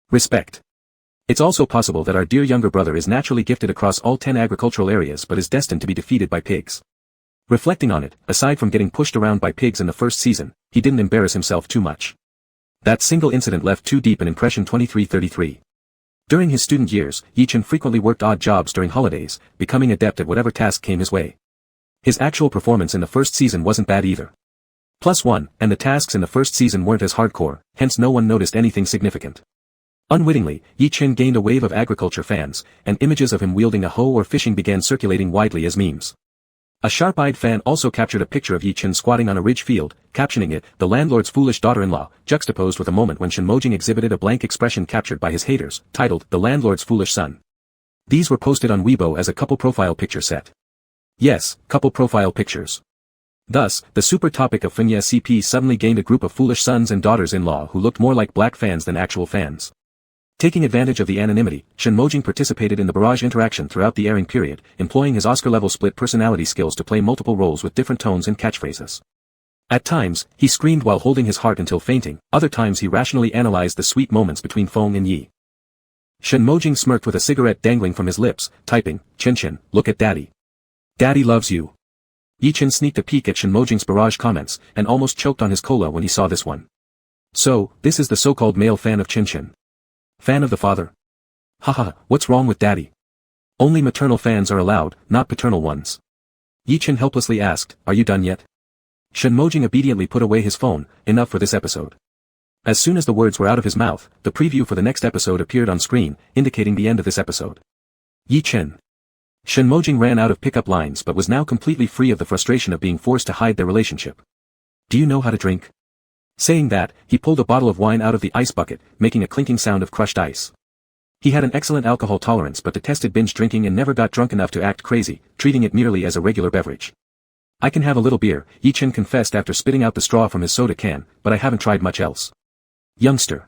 Respect. It's also possible that our dear younger brother is naturally gifted across all 10 agricultural areas but is destined to be defeated by pigs. Reflecting on it, aside from getting pushed around by pigs in the first season, he didn't embarrass himself too much. That single incident left too deep an impression. 2333. During his student years, Yi Chen frequently worked odd jobs during holidays, becoming adept at whatever task came his way. His actual performance in the first season wasn't bad either. +1, and the tasks in the first season weren't as hardcore, hence no one noticed anything significant. Unwittingly, Yi Chen gained a wave of agriculture fans, and images of him wielding a hoe or fishing began circulating widely as memes. A sharp-eyed fan also captured a picture of Yi Chen squatting on a ridge field, captioning it, "The landlord's foolish daughter-in-law," juxtaposed with a moment when Shenmojing exhibited a blank expression captured by his haters, titled, "The landlord's foolish son." These were posted on Weibo as a couple profile picture set. Yes, couple profile pictures. Thus, the super topic of Fengye CP suddenly gained a group of foolish sons and daughters-in-law who looked more like black fans than actual fans. Taking advantage of the anonymity, Shenmojing participated in the barrage interaction throughout the airing period, employing his Oscar-level split personality skills to play multiple roles with different tones and catchphrases. At times, he screamed while holding his heart until fainting, other times he rationally analyzed the sweet moments between Feng and Yi. Shenmojing smirked with a cigarette dangling from his lips, typing, "Chen, look at daddy. Daddy loves you." Yi Chen sneaked a peek at Shenmojing's barrage comments, and almost choked on his cola when he saw this one. So, this is the so-called male fan of Chen. Fan of the father? Haha, what's wrong with daddy? Only maternal fans are allowed, not paternal ones. Yi Chen helplessly asked, "Are you done yet?" Shenmojing obediently put away his phone, enough for this episode. As soon as the words were out of his mouth, the preview for the next episode appeared on screen, indicating the end of this episode. Yi Chen. Shenmojing ran out of pickup lines but was now completely free of the frustration of being forced to hide their relationship. "Do you know how to drink?" Saying that, he pulled a bottle of wine out of the ice bucket, making a clinking sound of crushed ice. He had an excellent alcohol tolerance but detested binge drinking and never got drunk enough to act crazy, treating it merely as a regular beverage. "I can have a little beer," Yi Chen confessed after spitting out the straw from his soda can, "but I haven't tried much else." Youngster.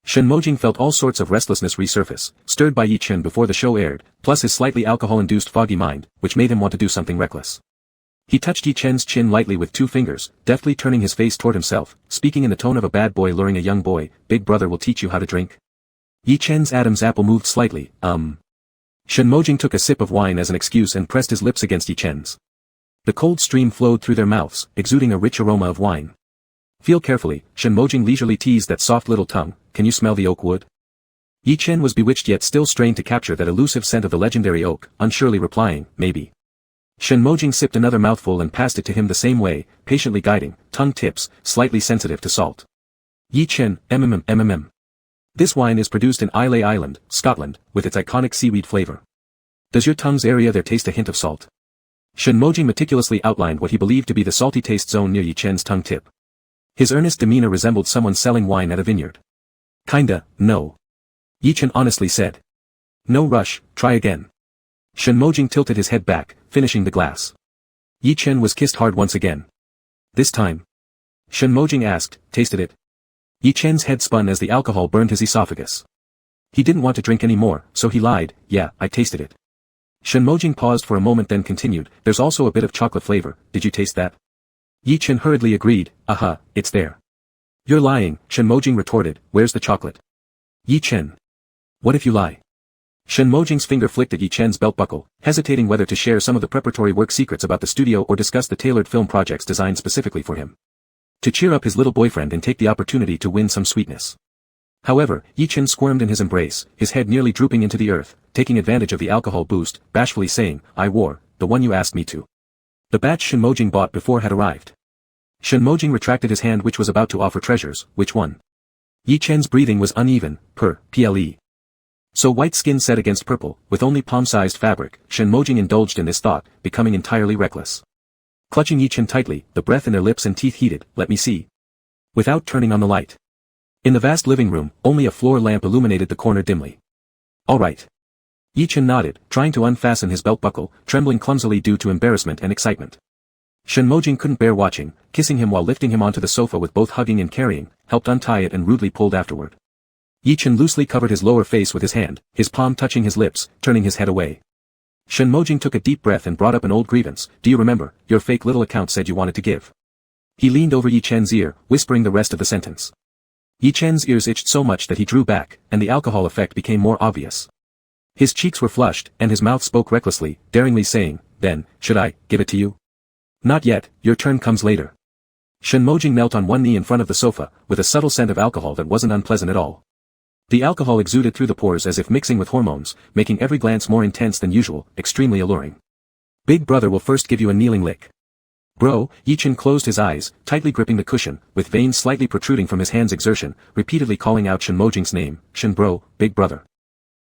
Shenmojing felt all sorts of restlessness resurface, stirred by Yi Chen before the show aired, plus his slightly alcohol-induced foggy mind, which made him want to do something reckless. He touched Yi Chen's chin lightly with 2 fingers, deftly turning his face toward himself, speaking in the tone of a bad boy luring a young boy, "Big brother will teach you how to drink." Yi Chen's Adam's apple moved slightly, Shenmojing took a sip of wine as an excuse and pressed his lips against Yi Chen's. The cold stream flowed through their mouths, exuding a rich aroma of wine. "Feel carefully," Shenmojing leisurely teased that soft little tongue, "can you smell the oak wood?" Yi Chen was bewitched yet still strained to capture that elusive scent of the legendary oak, unsurely replying, "Maybe." Shenmojing sipped another mouthful and passed it to him the same way, patiently guiding, tongue tips, slightly sensitive to salt. Yi Chen, MMM. This wine is produced in Islay Island, Scotland, with its iconic seaweed flavor. Does your tongue's area there taste a hint of salt? Shenmojing meticulously outlined what he believed to be the salty taste zone near Yi Chen's tongue tip. His earnest demeanor resembled someone selling wine at a vineyard. "Kinda, no." Yi Chen honestly said. "No rush, try again." Shenmojing tilted his head back, finishing the glass. Yi Chen was kissed hard once again. "This time?" Shenmojing asked, tasted it. Yi Chen's head spun as the alcohol burned his esophagus. He didn't want to drink any more, so he lied, "Yeah, I tasted it." Shenmojing paused for a moment then continued, "There's also a bit of chocolate flavor, did you taste that?" Yi Chen hurriedly agreed, It's there." "You're lying," Shenmojing retorted, "Where's the chocolate?" Yi Chen. "What if you lie?" Shenmojing's finger flicked at Yi Chen's belt buckle, hesitating whether to share some of the preparatory work secrets about the studio or discuss the tailored film projects designed specifically for him. To cheer up his little boyfriend and take the opportunity to win some sweetness. However, Yi Chen squirmed in his embrace, his head nearly drooping into the earth, taking advantage of the alcohol boost, bashfully saying, "I wore, the one you asked me to." The batch Shenmojing bought before had arrived. Shenmojing retracted his hand which was about to offer treasures, which one? Yi Chen's breathing was uneven, ple. So white skin set against purple, with only palm-sized fabric, Shenmojing indulged in this thought, becoming entirely reckless. Clutching Yi Chen tightly, the breath in their lips and teeth heated, "Let me see." Without turning on the light. In the vast living room, only a floor lamp illuminated the corner dimly. "All right." Yi Chen nodded, trying to unfasten his belt buckle, trembling clumsily due to embarrassment and excitement. Shenmojing couldn't bear watching, kissing him while lifting him onto the sofa with both hugging and carrying, helped untie it and rudely pulled afterward. Yi Chen loosely covered his lower face with his hand, his palm touching his lips, turning his head away. Shenmojing took a deep breath and brought up an old grievance, "Do you remember, your fake little account said you wanted to give?" He leaned over Yi Chen's ear, whispering the rest of the sentence. Yi Chen's ears itched so much that he drew back, and the alcohol effect became more obvious. His cheeks were flushed, and his mouth spoke recklessly, daringly saying, "Then, should I give it to you?" "Not yet, your turn comes later." Shenmojing knelt on one knee in front of the sofa, with a subtle scent of alcohol that wasn't unpleasant at all. The alcohol exuded through the pores as if mixing with hormones, making every glance more intense than usual, extremely alluring. Big brother will first give you a kneeling lick. Bro, Yichin closed his eyes, tightly gripping the cushion, with veins slightly protruding from his hand's exertion, repeatedly calling out Shen Mojing's name, Shen bro, big brother.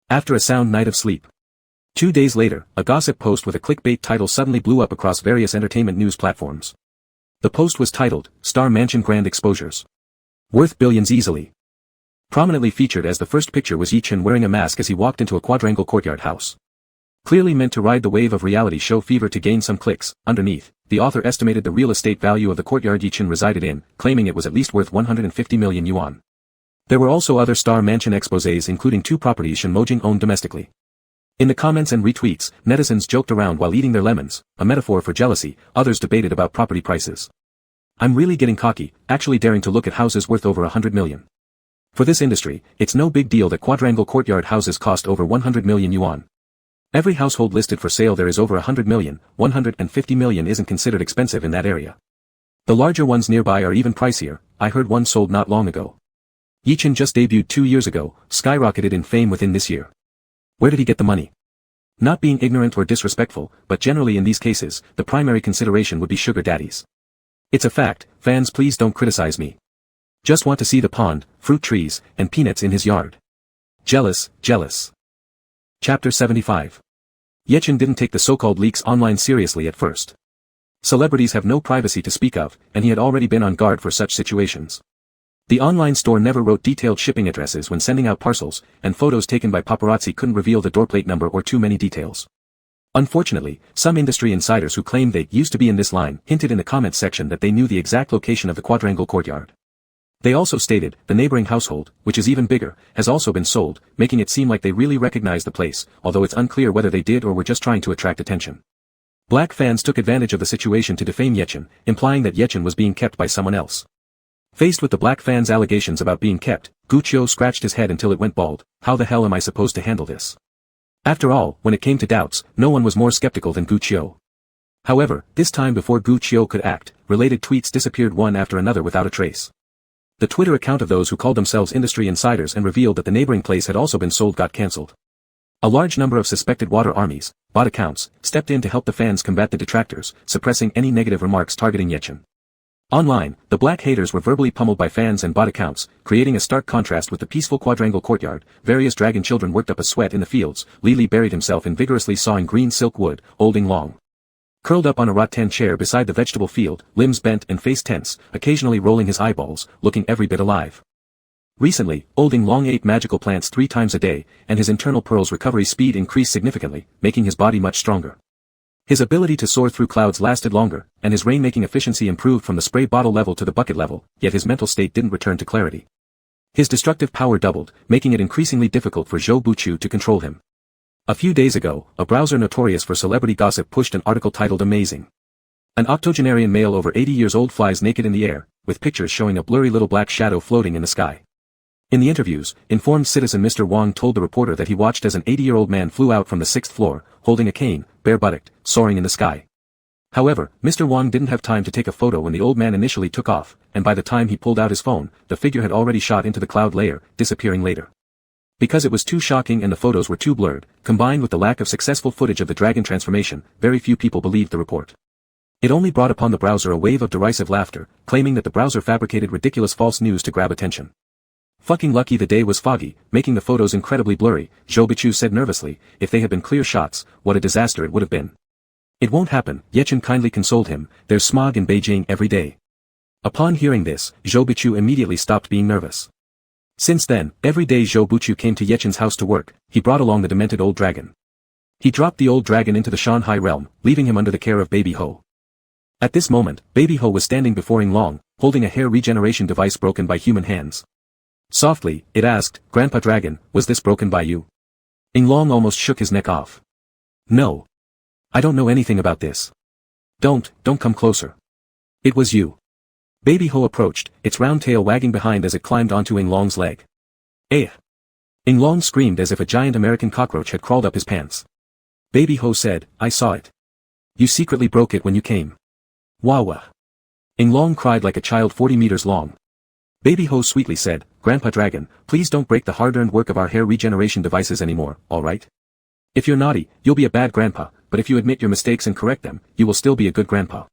After a sound night of sleep. 2 days later, a gossip post with a clickbait title suddenly blew up across various entertainment news platforms. The post was titled, Star Mansion Grand Exposures. Worth billions easily. Prominently featured as the first picture was Yichin wearing a mask as he walked into a quadrangle courtyard house. Clearly meant to ride the wave of reality show fever to gain some clicks. Underneath, the author estimated the real estate value of the courtyard Yichin resided in, claiming it was at least worth 150 million yuan. There were also other Star Mansion exposés including 2 properties Shen Mojing owned domestically. In the comments and retweets, netizens joked around while eating their lemons, a metaphor for jealousy. Others debated about property prices. I'm really getting cocky, actually daring to look at houses worth over 100 million. For this industry, it's no big deal that quadrangle courtyard houses cost over 100 million yuan. Every household listed for sale there is over 100 million, 150 million isn't considered expensive in that area. The larger ones nearby are even pricier. I heard one sold not long ago. Yichin just debuted 2 years ago, skyrocketed in fame within this year. Where did he get the money? Not being ignorant or disrespectful, but generally in these cases, the primary consideration would be sugar daddies. It's a fact, fans please don't criticize me. Just want to see the pond, fruit trees, and peanuts in his yard. Jealous, jealous. Chapter 75. Yichin didn't take the so-called leaks online seriously at first. Celebrities have no privacy to speak of, and he had already been on guard for such situations. The online store never wrote detailed shipping addresses when sending out parcels, and photos taken by paparazzi couldn't reveal the doorplate number or too many details. Unfortunately, some industry insiders who claimed they used to be in this line hinted in the comments section that they knew the exact location of the quadrangle courtyard. They also stated, the neighboring household, which is even bigger, has also been sold, making it seem like they really recognized the place, although it's unclear whether they did or were just trying to attract attention. Black fans took advantage of the situation to defame Yichin, implying that Yichin was being kept by someone else. Faced with the black fans' allegations about being kept, Gu Qiu scratched his head until it went bald. How the hell am I supposed to handle this? After all, when it came to doubts, no one was more skeptical than Gu Qiu. However, this time before Gu Qiu could act, related tweets disappeared one after another without a trace. The Twitter account of those who called themselves industry insiders and revealed that the neighboring place had also been sold got cancelled. A large number of suspected water armies, bot accounts, stepped in to help the fans combat the detractors, suppressing any negative remarks targeting Yichin. Online, the black haters were verbally pummeled by fans and bot accounts, creating a stark contrast with the peaceful quadrangle courtyard. Various dragon children worked up a sweat in the fields. Li Li buried himself in vigorously sawing green silk wood. Olding Long curled up on a rattan chair beside the vegetable field, limbs bent and face tense, occasionally rolling his eyeballs, looking every bit alive. Recently, Olding Long ate magical plants 3 times a day, and his internal pearls recovery speed increased significantly, making his body much stronger. His ability to soar through clouds lasted longer, and his rainmaking efficiency improved from the spray bottle level to the bucket level, yet his mental state didn't return to clarity. His destructive power doubled, making it increasingly difficult for Zhou Buqiu to control him. A few days ago, a browser notorious for celebrity gossip pushed an article titled Amazing. An octogenarian male over 80 years old flies naked in the air, with pictures showing a blurry little black shadow floating in the sky. In the interviews, informed citizen Mr. Wang told the reporter that he watched as an 80-year-old man flew out from the 6th floor, holding a cane, bare-buttocked, soaring in the sky. However, Mr. Wang didn't have time to take a photo when the old man initially took off, and by the time he pulled out his phone, the figure had already shot into the cloud layer, disappearing later. Because it was too shocking and the photos were too blurred, combined with the lack of successful footage of the dragon transformation, very few people believed the report. It only brought upon the browser a wave of derisive laughter, claiming that the browser fabricated ridiculous false news to grab attention. Fucking lucky the day was foggy, making the photos incredibly blurry, Zhou Buqiu said nervously. If they had been clear shots, what a disaster it would have been. It won't happen, Yichin kindly consoled him, there's smog in Beijing every day. Upon hearing this, Zhou Buqiu immediately stopped being nervous. Since then, every day Zhou Buqiu came to Yichin's house to work, he brought along the demented old dragon. He dropped the old dragon into the Shanghai realm, leaving him under the care of Baby Ho. At this moment, Baby Ho was standing before Ing Long, holding a hair regeneration device broken by human hands. Softly, it asked, Grandpa Dragon, was this broken by you? Ing Long almost shook his neck off. No. I don't know anything about this. Don't come closer. It was you. Baby Ho approached, its round tail wagging behind as it climbed onto Ing Long's leg. Eh! Ing Long screamed as if a giant American cockroach had crawled up his pants. Baby Ho said, I saw it. You secretly broke it when you came. Wah wah. Ing Long cried like a child 40 meters long. Baby Ho sweetly said, Grandpa Dragon, please don't break the hard-earned work of our hair regeneration devices anymore, alright? If you're naughty, you'll be a bad grandpa, but if you admit your mistakes and correct them, you will still be a good grandpa.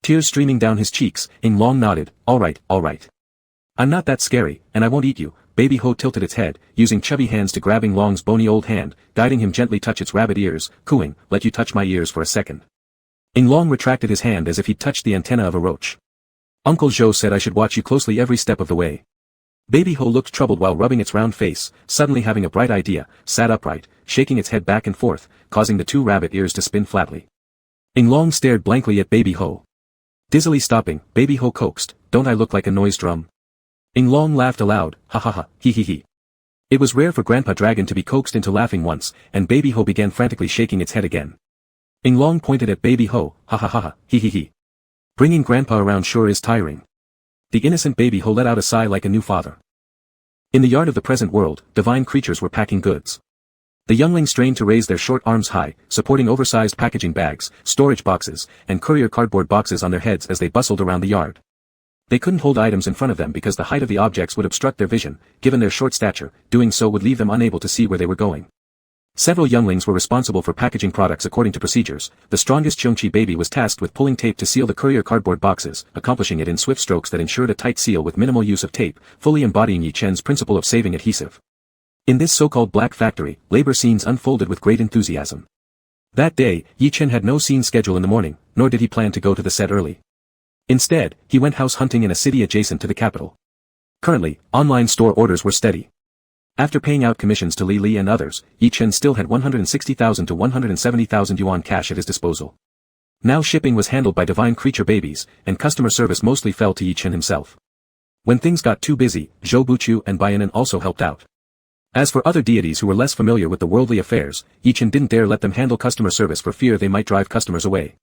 Tears streaming down his cheeks, Ing Long nodded, alright. I'm not that scary, and I won't eat you. Baby Ho tilted its head, using chubby hands to grab Ing Long's bony old hand, guiding him gently touch its rabbit ears, cooing, let you touch my ears for a second. Ing Long retracted his hand as if he'd touched the antenna of a roach. Uncle Zhou said I should watch you closely every step of the way. Baby Ho looked troubled while rubbing its round face, suddenly having a bright idea, sat upright, shaking its head back and forth, causing the two rabbit ears to spin flatly. Ing Long stared blankly at Baby Ho. Dizzily stopping, Baby Ho coaxed, don't I look like a noise drum? Ing Long laughed aloud, ha ha ha, he he he. It was rare for Grandpa Dragon to be coaxed into laughing once, and Baby Ho began frantically shaking its head again. Ing Long pointed at Baby Ho, ha ha ha ha, he he he. Bringing Grandpa around sure is tiring. The innocent Baby Ho let out a sigh like a new father. In the yard of the present world, divine creatures were packing goods. The younglings strained to raise their short arms high, supporting oversized packaging bags, storage boxes, and courier cardboard boxes on their heads as they bustled around the yard. They couldn't hold items in front of them because the height of the objects would obstruct their vision, given their short stature, doing so would leave them unable to see where they were going. Several younglings were responsible for packaging products according to procedures. The strongest Cheongchi baby was tasked with pulling tape to seal the courier cardboard boxes, accomplishing it in swift strokes that ensured a tight seal with minimal use of tape, fully embodying Yi Chen's principle of saving adhesive. In this so-called black factory, labor scenes unfolded with great enthusiasm. That day, Yi Chen had no scene schedule in the morning, nor did he plan to go to the set early. Instead, he went house hunting in a city adjacent to the capital. Currently, online store orders were steady. After paying out commissions to Li Li and others, Yi Chen still had 160,000 to 170,000 yuan cash at his disposal. Now shipping was handled by divine creature babies, and customer service mostly fell to Yi Chen himself. When things got too busy, Zhou Buchu and Baianan also helped out. As for other deities who were less familiar with the worldly affairs, Yi Chen didn't dare let them handle customer service for fear they might drive customers away.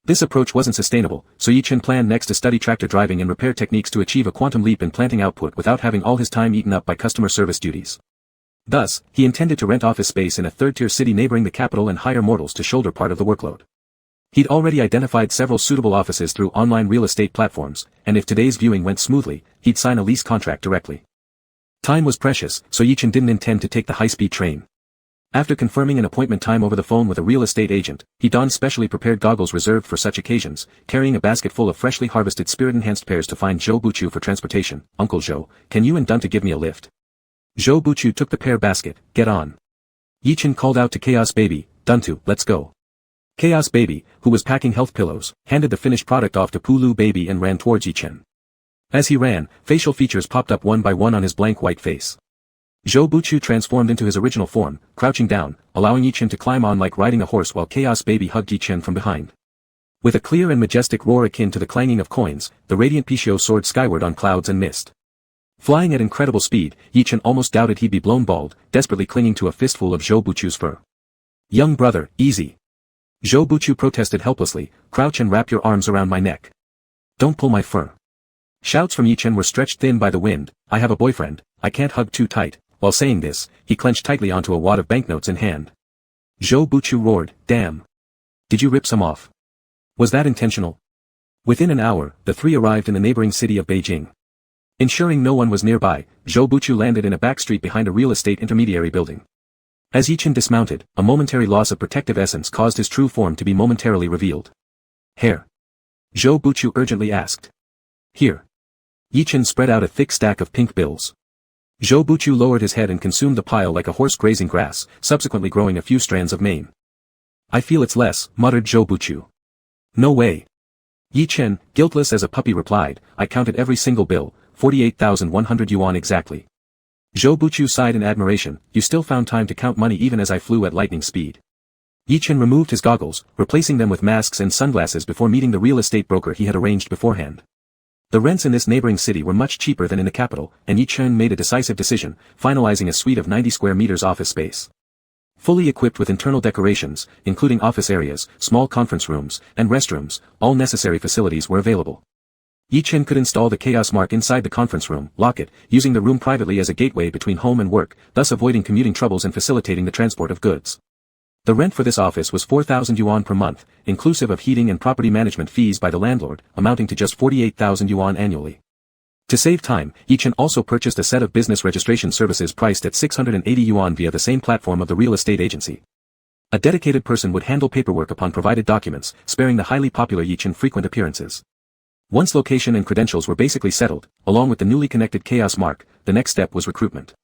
This approach wasn't sustainable, so Yi Chen planned next to study tractor driving and repair techniques to achieve a quantum leap in planting output without having all his time eaten up by customer service duties. Thus, he intended to rent office space in a third-tier city neighboring the capital and hire mortals to shoulder part of the workload. He'd already identified several suitable offices through online real estate platforms, and if today's viewing went smoothly, he'd sign a lease contract directly. Time was precious, so Yi Chen didn't intend to take the high-speed train. After confirming an appointment time over the phone with a real estate agent, he donned specially prepared goggles reserved for such occasions, carrying a basket full of freshly harvested spirit-enhanced pears to find Zhou Buchu for transportation. Uncle Zhou, can you and Dunta give me a lift? Zhou Buchu took the pear basket, get on. Yi Chen called out to Chaos Baby, Duntu, let's go. Chaos Baby, who was packing health pillows, handed the finished product off to Pulu Baby and ran towards Yi Chen. As he ran, facial features popped up one by one on his blank white face. Zhou Buchu transformed into his original form, crouching down, allowing Yi Chen to climb on like riding a horse while Chaos Baby hugged Yi Chen from behind. With a clear and majestic roar akin to the clanging of coins, the radiant Pixiu soared skyward on clouds and mist. Flying at incredible speed, Yi Chen almost doubted he'd be blown bald, desperately clinging to a fistful of Zhou Buchu's fur. Young brother, easy. Zhou Buchu protested helplessly, crouch and wrap your arms around my neck. Don't pull my fur. Shouts from Yi Chen were stretched thin by the wind, I have a boyfriend, I can't hug too tight. While saying this, he clenched tightly onto a wad of banknotes in hand. Zhou Buchu roared, damn. Did you rip some off? Was that intentional? Within an hour, the three arrived in the neighboring city of Beijing. Ensuring no one was nearby, Zhou Buchu landed in a back street behind a real estate intermediary building. As Yi Chen dismounted, a momentary loss of protective essence caused his true form to be momentarily revealed. Hair. Zhou Buchu urgently asked. Here. Yi Chen spread out a thick stack of pink bills. Zhou Buchu lowered his head and consumed the pile like a horse grazing grass, subsequently growing a few strands of mane. I feel it's less, muttered Zhou Buchu. No way. Yi Chen, guiltless as a puppy replied, I counted every single bill, 48,100 yuan exactly. Zhou Buchu sighed in admiration, you still found time to count money even as I flew at lightning speed. Yi Chen removed his goggles, replacing them with masks and sunglasses before meeting the real estate broker he had arranged beforehand. The rents in this neighboring city were much cheaper than in the capital, and Yi Chen made a decisive decision, finalizing a suite of 90 square meters office space. Fully equipped with internal decorations, including office areas, small conference rooms, and restrooms, all necessary facilities were available. Yi Chen could install the Chaos Mark inside the conference room, lock it, using the room privately as a gateway between home and work, thus avoiding commuting troubles and facilitating the transport of goods. The rent for this office was 4,000 yuan per month, inclusive of heating and property management fees by the landlord, amounting to just 48,000 yuan annually. To save time, Yichen also purchased a set of business registration services priced at 680 yuan via the same platform of the real estate agency. A dedicated person would handle paperwork upon provided documents, sparing the highly popular Yichen frequent appearances. Once location and credentials were basically settled, along with the newly connected chaos mark, the next step was recruitment.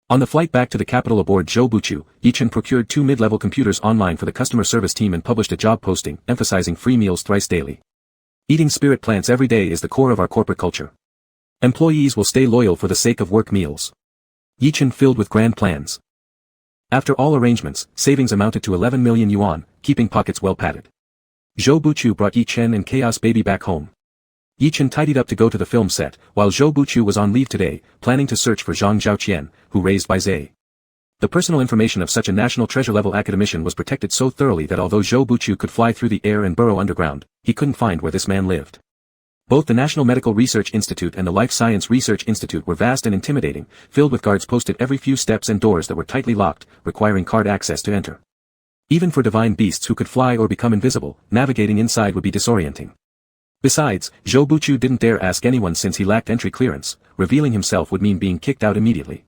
On the flight back to the capital aboard Zhou Buchu, Yichen procured 2 mid-level computers online for the customer service team and published a job posting, emphasizing free meals thrice daily. Eating spirit plants every day is the core of our corporate culture. Employees will stay loyal for the sake of work meals. Yichen filled with grand plans. After all arrangements, savings amounted to 11 million yuan, keeping pockets well padded. Zhou Buchu brought Yichen and Chaos Baby back home. Yichen tidied up to go to the film set, while Zhou Buchu was on leave today, planning to search for Zhang Zhaoqian, who raised by Zhe. The personal information of such a national treasure-level academician was protected so thoroughly that although Zhou Buchu could fly through the air and burrow underground, he couldn't find where this man lived. Both the National Medical Research Institute and the Life Science Research Institute were vast and intimidating, filled with guards posted every few steps and doors that were tightly locked, requiring card access to enter. Even for divine beasts who could fly or become invisible, navigating inside would be disorienting. Besides, Zhou Buchu didn't dare ask anyone since he lacked entry clearance. Revealing himself would mean being kicked out immediately.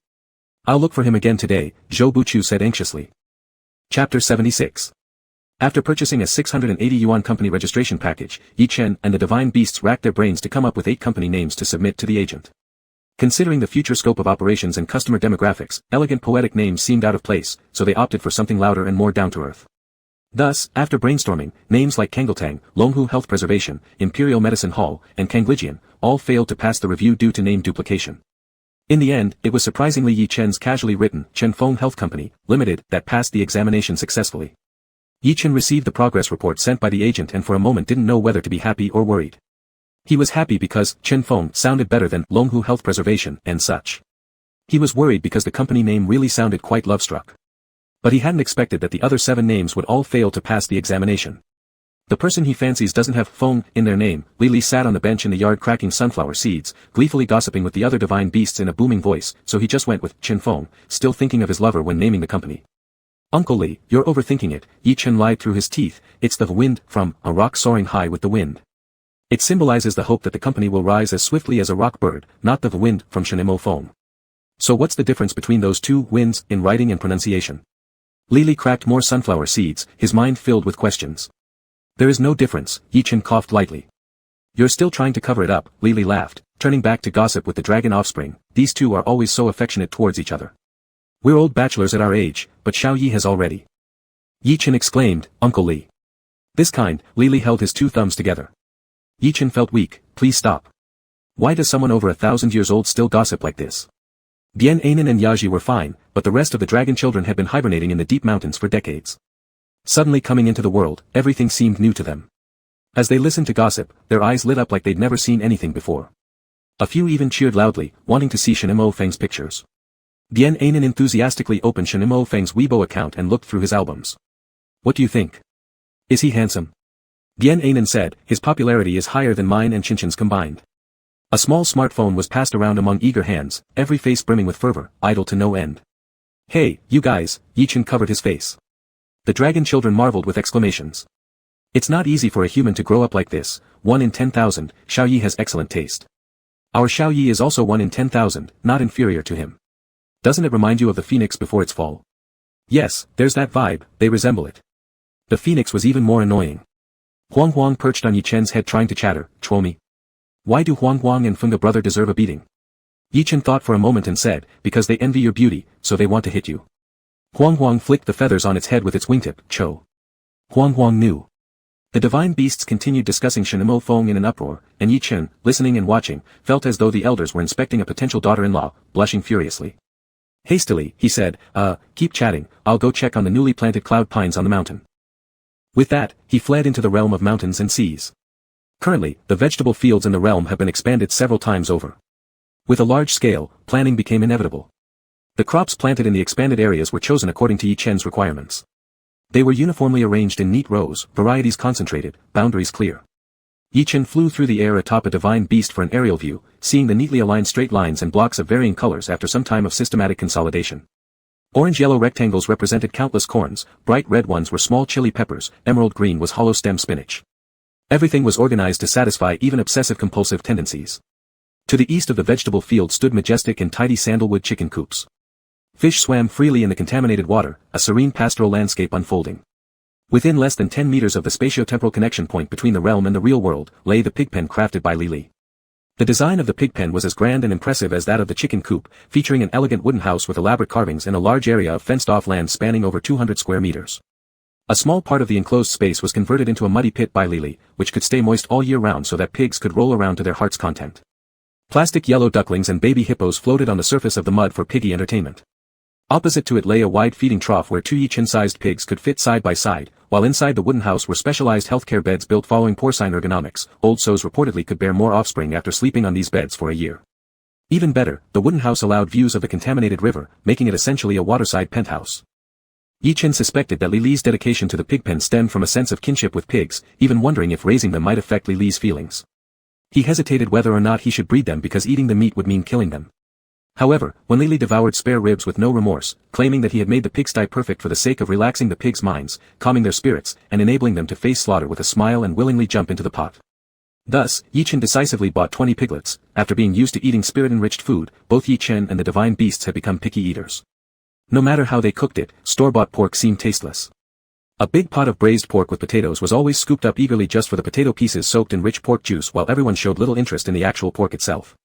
"I'll look for him again today," Zhou Buchu said anxiously. Chapter 76. After purchasing a 680 yuan company registration package, Yichen and the divine beasts racked their brains to come up with 8 company names to submit to the agent. Considering the future scope of operations and customer demographics, elegant poetic names seemed out of place, so they opted for something louder and more down-to-earth. Thus, after brainstorming, names like Kangeltang, Longhu Health Preservation, Imperial Medicine Hall, and Kanglijian, all failed to pass the review due to name duplication. In the end, it was surprisingly Yichen's casually written Chenfeng Health Company, Limited, that passed the examination successfully. Yichen received the progress report sent by the agent and for a moment didn't know whether to be happy or worried. He was happy because Chenfeng sounded better than Longhu Health Preservation and such. He was worried because the company name really sounded quite love-struck. But he hadn't expected that the other 7 names would all fail to pass the examination. The person he fancies doesn't have Feng in their name. Lily sat on the bench in the yard cracking sunflower seeds, gleefully gossiping with the other divine beasts in a booming voice, so he just went with Chenfeng, still thinking of his lover when naming the company. "Uncle Li, you're overthinking it," Yichen lied through his teeth. "It's the wind from a rock soaring high with the wind. It symbolizes the hope that the company will rise as swiftly as a rock bird, not the wind from Shenimo Feng. So what's the difference between those 2 winds in writing and pronunciation?" Lili cracked more sunflower seeds, his mind filled with questions. "There is no difference," Yichen coughed lightly. "You're still trying to cover it up," Lili laughed, turning back to gossip with the dragon offspring. "These 2 are always so affectionate towards each other. We're old bachelors at our age, but Xiao Yi has already." Yichen exclaimed, "Uncle Li." This kind, Lili held his 2 thumbs together. Yichen felt weak. "Please stop. Why does someone over 1,000 years old still gossip like this?" Bian Anan and Yaji were fine, but the rest of the dragon children had been hibernating in the deep mountains for decades. Suddenly coming into the world, everything seemed new to them. As they listened to gossip, their eyes lit up like they'd never seen anything before. A few even cheered loudly, wanting to see Shenimo Feng's pictures. Bian Anan enthusiastically opened Shenimo Feng's Weibo account and looked through his albums. "What do you think? Is he handsome?" Bian Anan said, "His popularity is higher than mine and Chinchin's combined." A small smartphone was passed around among eager hands, every face brimming with fervor, idle to no end. "Hey, you guys," Yichen covered his face. The dragon children marveled with exclamations. "It's not easy for a human to grow up like this. 1 in 10,000, Xiao Yi has excellent taste. Our Xiao Yi is also 1 in 10,000, not inferior to him. Doesn't it remind you of the phoenix before its fall?" "Yes, there's that vibe, they resemble it." The phoenix was even more annoying. Huang Huang perched on Yichen's head trying to chatter, "Chuomi. Why do Huang Huang and Funga brother deserve a beating?" Yichen thought for a moment and said, "Because they envy your beauty, so they want to hit you." Huang Huang flicked the feathers on its head with its wingtip, "Cho." Huang Huang knew. The divine beasts continued discussing Shenimo Feng in an uproar, and Yichen, listening and watching, felt as though the elders were inspecting a potential daughter-in-law, blushing furiously. Hastily, he said, Keep chatting, I'll go check on the newly planted cloud pines on the mountain." With that, he fled into the realm of mountains and seas. Currently, the vegetable fields in the realm have been expanded several times over. With a large scale, planning became inevitable. The crops planted in the expanded areas were chosen according to Yichen's requirements. They were uniformly arranged in neat rows, varieties concentrated, boundaries clear. Yichen flew through the air atop a divine beast for an aerial view, seeing the neatly aligned straight lines and blocks of varying colors after some time of systematic consolidation. Orange-yellow rectangles represented countless corns, bright red ones were small chili peppers, emerald green was hollow stem spinach. Everything was organized to satisfy even obsessive-compulsive tendencies. To the east of the vegetable field stood majestic and tidy sandalwood chicken coops. Fish swam freely in the contaminated water, a serene pastoral landscape unfolding. Within less than 10 meters of the spatio-temporal connection point between the realm and the real world, lay the pigpen crafted by Lili. The design of the pigpen was as grand and impressive as that of the chicken coop, featuring an elegant wooden house with elaborate carvings and a large area of fenced-off land spanning over 200 square meters. A small part of the enclosed space was converted into a muddy pit by Lili, which could stay moist all year round so that pigs could roll around to their heart's content. Plastic yellow ducklings and baby hippos floated on the surface of the mud for piggy entertainment. Opposite to it lay a wide feeding trough where 2 Yichin-sized pigs could fit side by side, while inside the wooden house were specialized healthcare beds built following porcine ergonomics. Old sows reportedly could bear more offspring after sleeping on these beds for a year. Even better, the wooden house allowed views of the contaminated river, making it essentially a waterside penthouse. Yichin suspected that Lili's dedication to the pigpen stemmed from a sense of kinship with pigs, even wondering if raising them might affect Lili's feelings. He hesitated whether or not he should breed them because eating the meat would mean killing them. However, when Lili devoured spare ribs with no remorse, claiming that he had made the pigsty perfect for the sake of relaxing the pigs' minds, calming their spirits, and enabling them to face slaughter with a smile and willingly jump into the pot. Thus, Yichin decisively bought 20 piglets. After being used to eating spirit-enriched food, both Yichin and the divine beasts had become picky eaters. No matter how they cooked it, store-bought pork seemed tasteless. A big pot of braised pork with potatoes was always scooped up eagerly just for the potato pieces soaked in rich pork juice, while everyone showed little interest in the actual pork itself.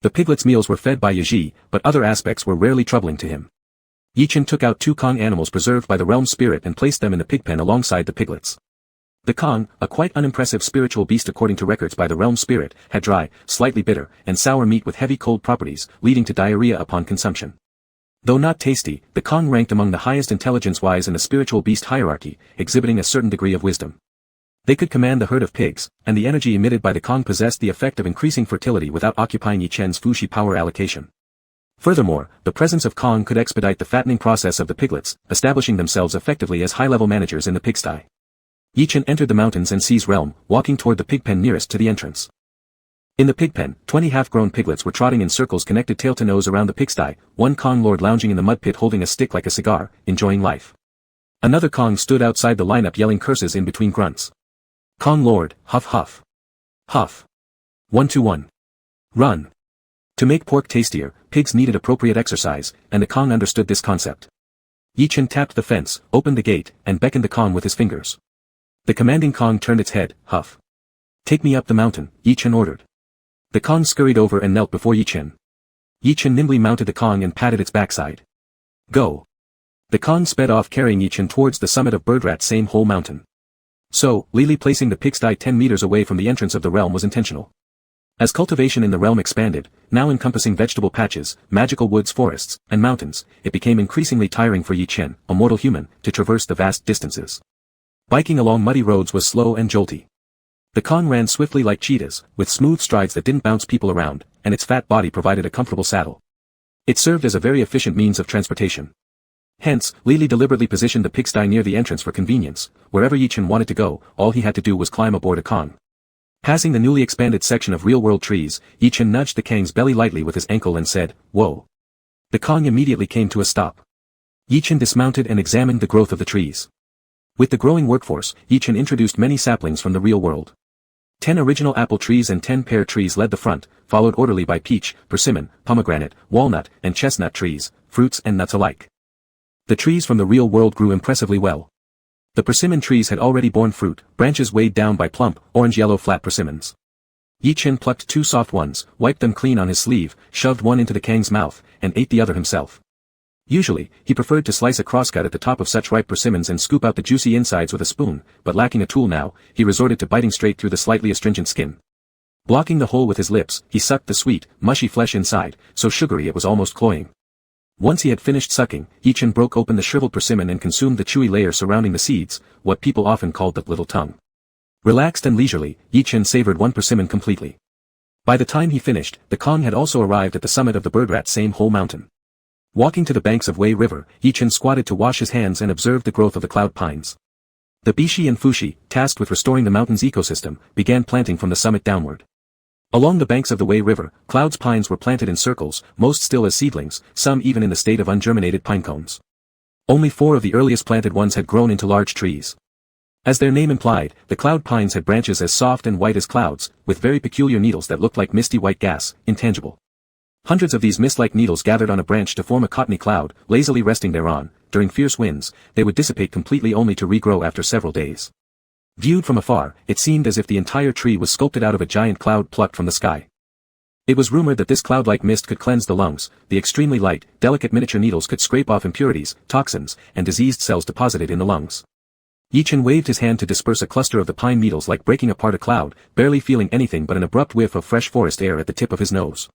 The piglets' meals were fed by Yaji, but other aspects were rarely troubling to him. Yichin took out 2 Kong animals preserved by the realm spirit and placed them in the pigpen alongside the piglets. The Kong, a quite unimpressive spiritual beast according to records by the realm spirit, had dry, slightly bitter, and sour meat with heavy cold properties, leading to diarrhea upon consumption. Though not tasty, the Kong ranked among the highest intelligence-wise in the spiritual beast hierarchy, exhibiting a certain degree of wisdom. They could command the herd of pigs, and the energy emitted by the Kong possessed the effect of increasing fertility without occupying Yichen's Fushi power allocation. Furthermore, the presence of Kong could expedite the fattening process of the piglets, establishing themselves effectively as high-level managers in the pigsty. Yichen entered the mountains and sea's realm, walking toward the pigpen nearest to the entrance. In the pigpen, 20 half-grown piglets were trotting in circles connected tail to nose around the pigsty, one Kong lord lounging in the mud pit holding a stick like a cigar, enjoying life. Another Kong stood outside the lineup yelling curses in between grunts. Kong lord, huff huff. Huff. 1-1. Run. To make pork tastier, pigs needed appropriate exercise, and the Kong understood this concept. Yichen tapped the fence, opened the gate, and beckoned the Kong with his fingers. The commanding Kong turned its head, huff. Take me up the mountain, Yichen ordered. The Kong scurried over and knelt before Yichen. Yichen nimbly mounted the Kong and patted its backside. Go. The Kong sped off carrying Yichen towards the summit of Birdrat's same whole mountain. So, Lili placing the pigsty 10 meters away from the entrance of the realm was intentional. As cultivation in the realm expanded, now encompassing vegetable patches, magical woods, forests, and mountains, it became increasingly tiring for Yichen, a mortal human, to traverse the vast distances. Biking along muddy roads was slow and jolty. The Kong ran swiftly like cheetahs, with smooth strides that didn't bounce people around, and its fat body provided a comfortable saddle. It served as a very efficient means of transportation. Hence, Lili deliberately positioned the pigsty near the entrance for convenience. Wherever Yichen wanted to go, all he had to do was climb aboard a Kong. Passing the newly expanded section of real-world trees, Yichen nudged the Kang's belly lightly with his ankle and said, "Whoa." The Kong immediately came to a stop. Yichen dismounted and examined the growth of the trees. With the growing workforce, Yichen introduced many saplings from the real world. 10 original apple trees and 10 pear trees led the front, followed orderly by peach, persimmon, pomegranate, walnut, and chestnut trees, fruits and nuts alike. The trees from the real world grew impressively well. The persimmon trees had already borne fruit, branches weighed down by plump, orange-yellow flat persimmons. Yichen plucked 2 soft ones, wiped them clean on his sleeve, shoved one into the Kang's mouth, and ate the other himself. Usually, he preferred to slice a crosscut at the top of such ripe persimmons and scoop out the juicy insides with a spoon, but lacking a tool now, he resorted to biting straight through the slightly astringent skin. Blocking the hole with his lips, he sucked the sweet, mushy flesh inside, so sugary it was almost cloying. Once he had finished sucking, Yichen broke open the shriveled persimmon and consumed the chewy layer surrounding the seeds, what people often called the little tongue. Relaxed and leisurely, Yichen savored one persimmon completely. By the time he finished, the Kong had also arrived at the summit of the Birdrat's same whole mountain. Walking to the banks of Wei River, Yichen squatted to wash his hands and observed the growth of the cloud pines. The Bishi and Fushi, tasked with restoring the mountain's ecosystem, began planting from the summit downward. Along the banks of the Wei River, cloud's pines were planted in circles, most still as seedlings, some even in the state of ungerminated pine cones. Only 4 of the earliest planted ones had grown into large trees. As their name implied, the cloud pines had branches as soft and white as clouds, with very peculiar needles that looked like misty white gas, intangible. Hundreds of these mist-like needles gathered on a branch to form a cottony cloud, lazily resting thereon. During fierce winds, they would dissipate completely only to regrow after several days. Viewed from afar, it seemed as if the entire tree was sculpted out of a giant cloud plucked from the sky. It was rumored that this cloud-like mist could cleanse the lungs. The extremely light, delicate miniature needles could scrape off impurities, toxins, and diseased cells deposited in the lungs. Yi-Chen waved his hand to disperse a cluster of the pine needles like breaking apart a cloud, barely feeling anything but an abrupt whiff of fresh forest air at the tip of his nose.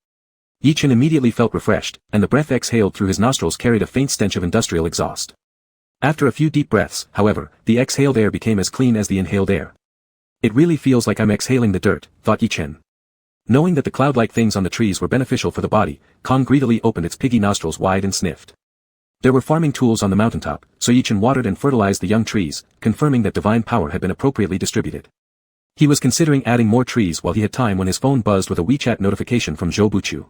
Yi-Chen immediately felt refreshed, and the breath exhaled through his nostrils carried a faint stench of industrial exhaust. After a few deep breaths, however, the exhaled air became as clean as the inhaled air. It really feels like I'm exhaling the dirt, thought Yi-Chen. Knowing that the cloud-like things on the trees were beneficial for the body, Kong greedily opened its piggy nostrils wide and sniffed. There were farming tools on the mountaintop, so Yi-Chen watered and fertilized the young trees, confirming that divine power had been appropriately distributed. He was considering adding more trees while he had time when his phone buzzed with a WeChat notification from Zhou Buchu.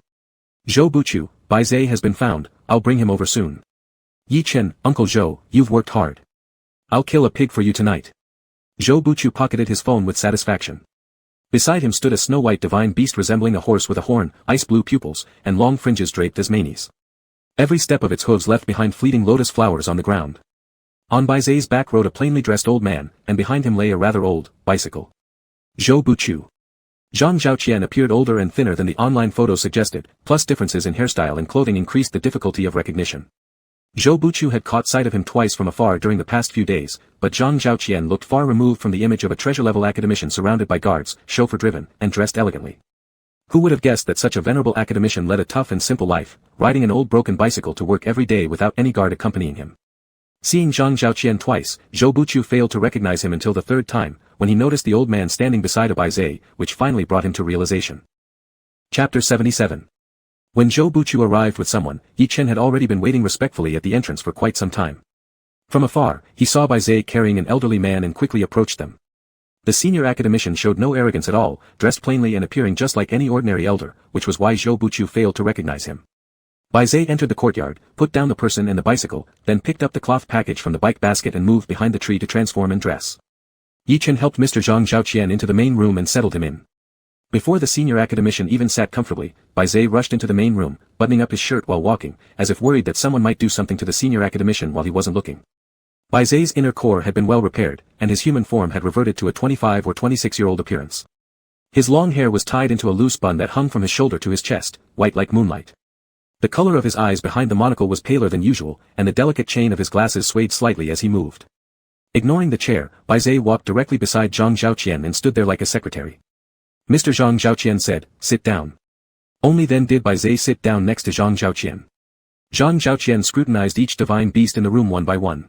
Zhou Buchu, Bai Zhe has been found, I'll bring him over soon. Yi-Chen, Uncle Zhou, you've worked hard. I'll kill a pig for you tonight. Zhou Buchu pocketed his phone with satisfaction. Beside him stood a snow-white divine beast resembling a horse with a horn, ice-blue pupils, and long fringes draped as manes. Every step of its hooves left behind fleeting lotus flowers on the ground. On Bai Zhe's back rode a plainly dressed old man, and behind him lay a rather old bicycle. Zhou Buchu. Zhang Zhaoqian appeared older and thinner than the online photos suggested, plus differences in hairstyle and clothing increased the difficulty of recognition. Zhou Buchu had caught sight of him twice from afar during the past few days, but Zhang Zhaoqian looked far removed from the image of a treasure-level academician surrounded by guards, chauffeur-driven, and dressed elegantly. Who would have guessed that such a venerable academician led a tough and simple life, riding an old broken bicycle to work every day without any guard accompanying him? Seeing Zhang Zhaoqian twice, Zhou Buchu failed to recognize him until the third time, when he noticed the old man standing beside a Bai Zhe, which finally brought him to realization. Chapter 77. When Zhou Buchu arrived with someone, Yi-Chen had already been waiting respectfully at the entrance for quite some time. From afar, he saw Bai Zhe carrying an elderly man and quickly approached them. The senior academician showed no arrogance at all, dressed plainly and appearing just like any ordinary elder, which was why Zhou Buchu failed to recognize him. Bai Zhe entered the courtyard, put down the person and the bicycle, then picked up the cloth package from the bike basket and moved behind the tree to transform and dress. Yi-Chen helped Mr. Zhang Zhaoqian into the main room and settled him in. Before the senior academician even sat comfortably, Bai Zhe rushed into the main room, buttoning up his shirt while walking, as if worried that someone might do something to the senior academician while he wasn't looking. Bai Zhe's inner core had been well repaired, and his human form had reverted to a 25 or 26-year-old appearance. His long hair was tied into a loose bun that hung from his shoulder to his chest, white like moonlight. The color of his eyes behind the monocle was paler than usual, and the delicate chain of his glasses swayed slightly as he moved. Ignoring the chair, Bai Zhe walked directly beside Zhang Zhaoqian and stood there like a secretary. Mr. Zhang Zhaoqian said, "Sit down." Only then did Bai Zhe sit down next to Zhang Zhaoqian. Zhang Zhaoqian scrutinized each divine beast in the room one by one.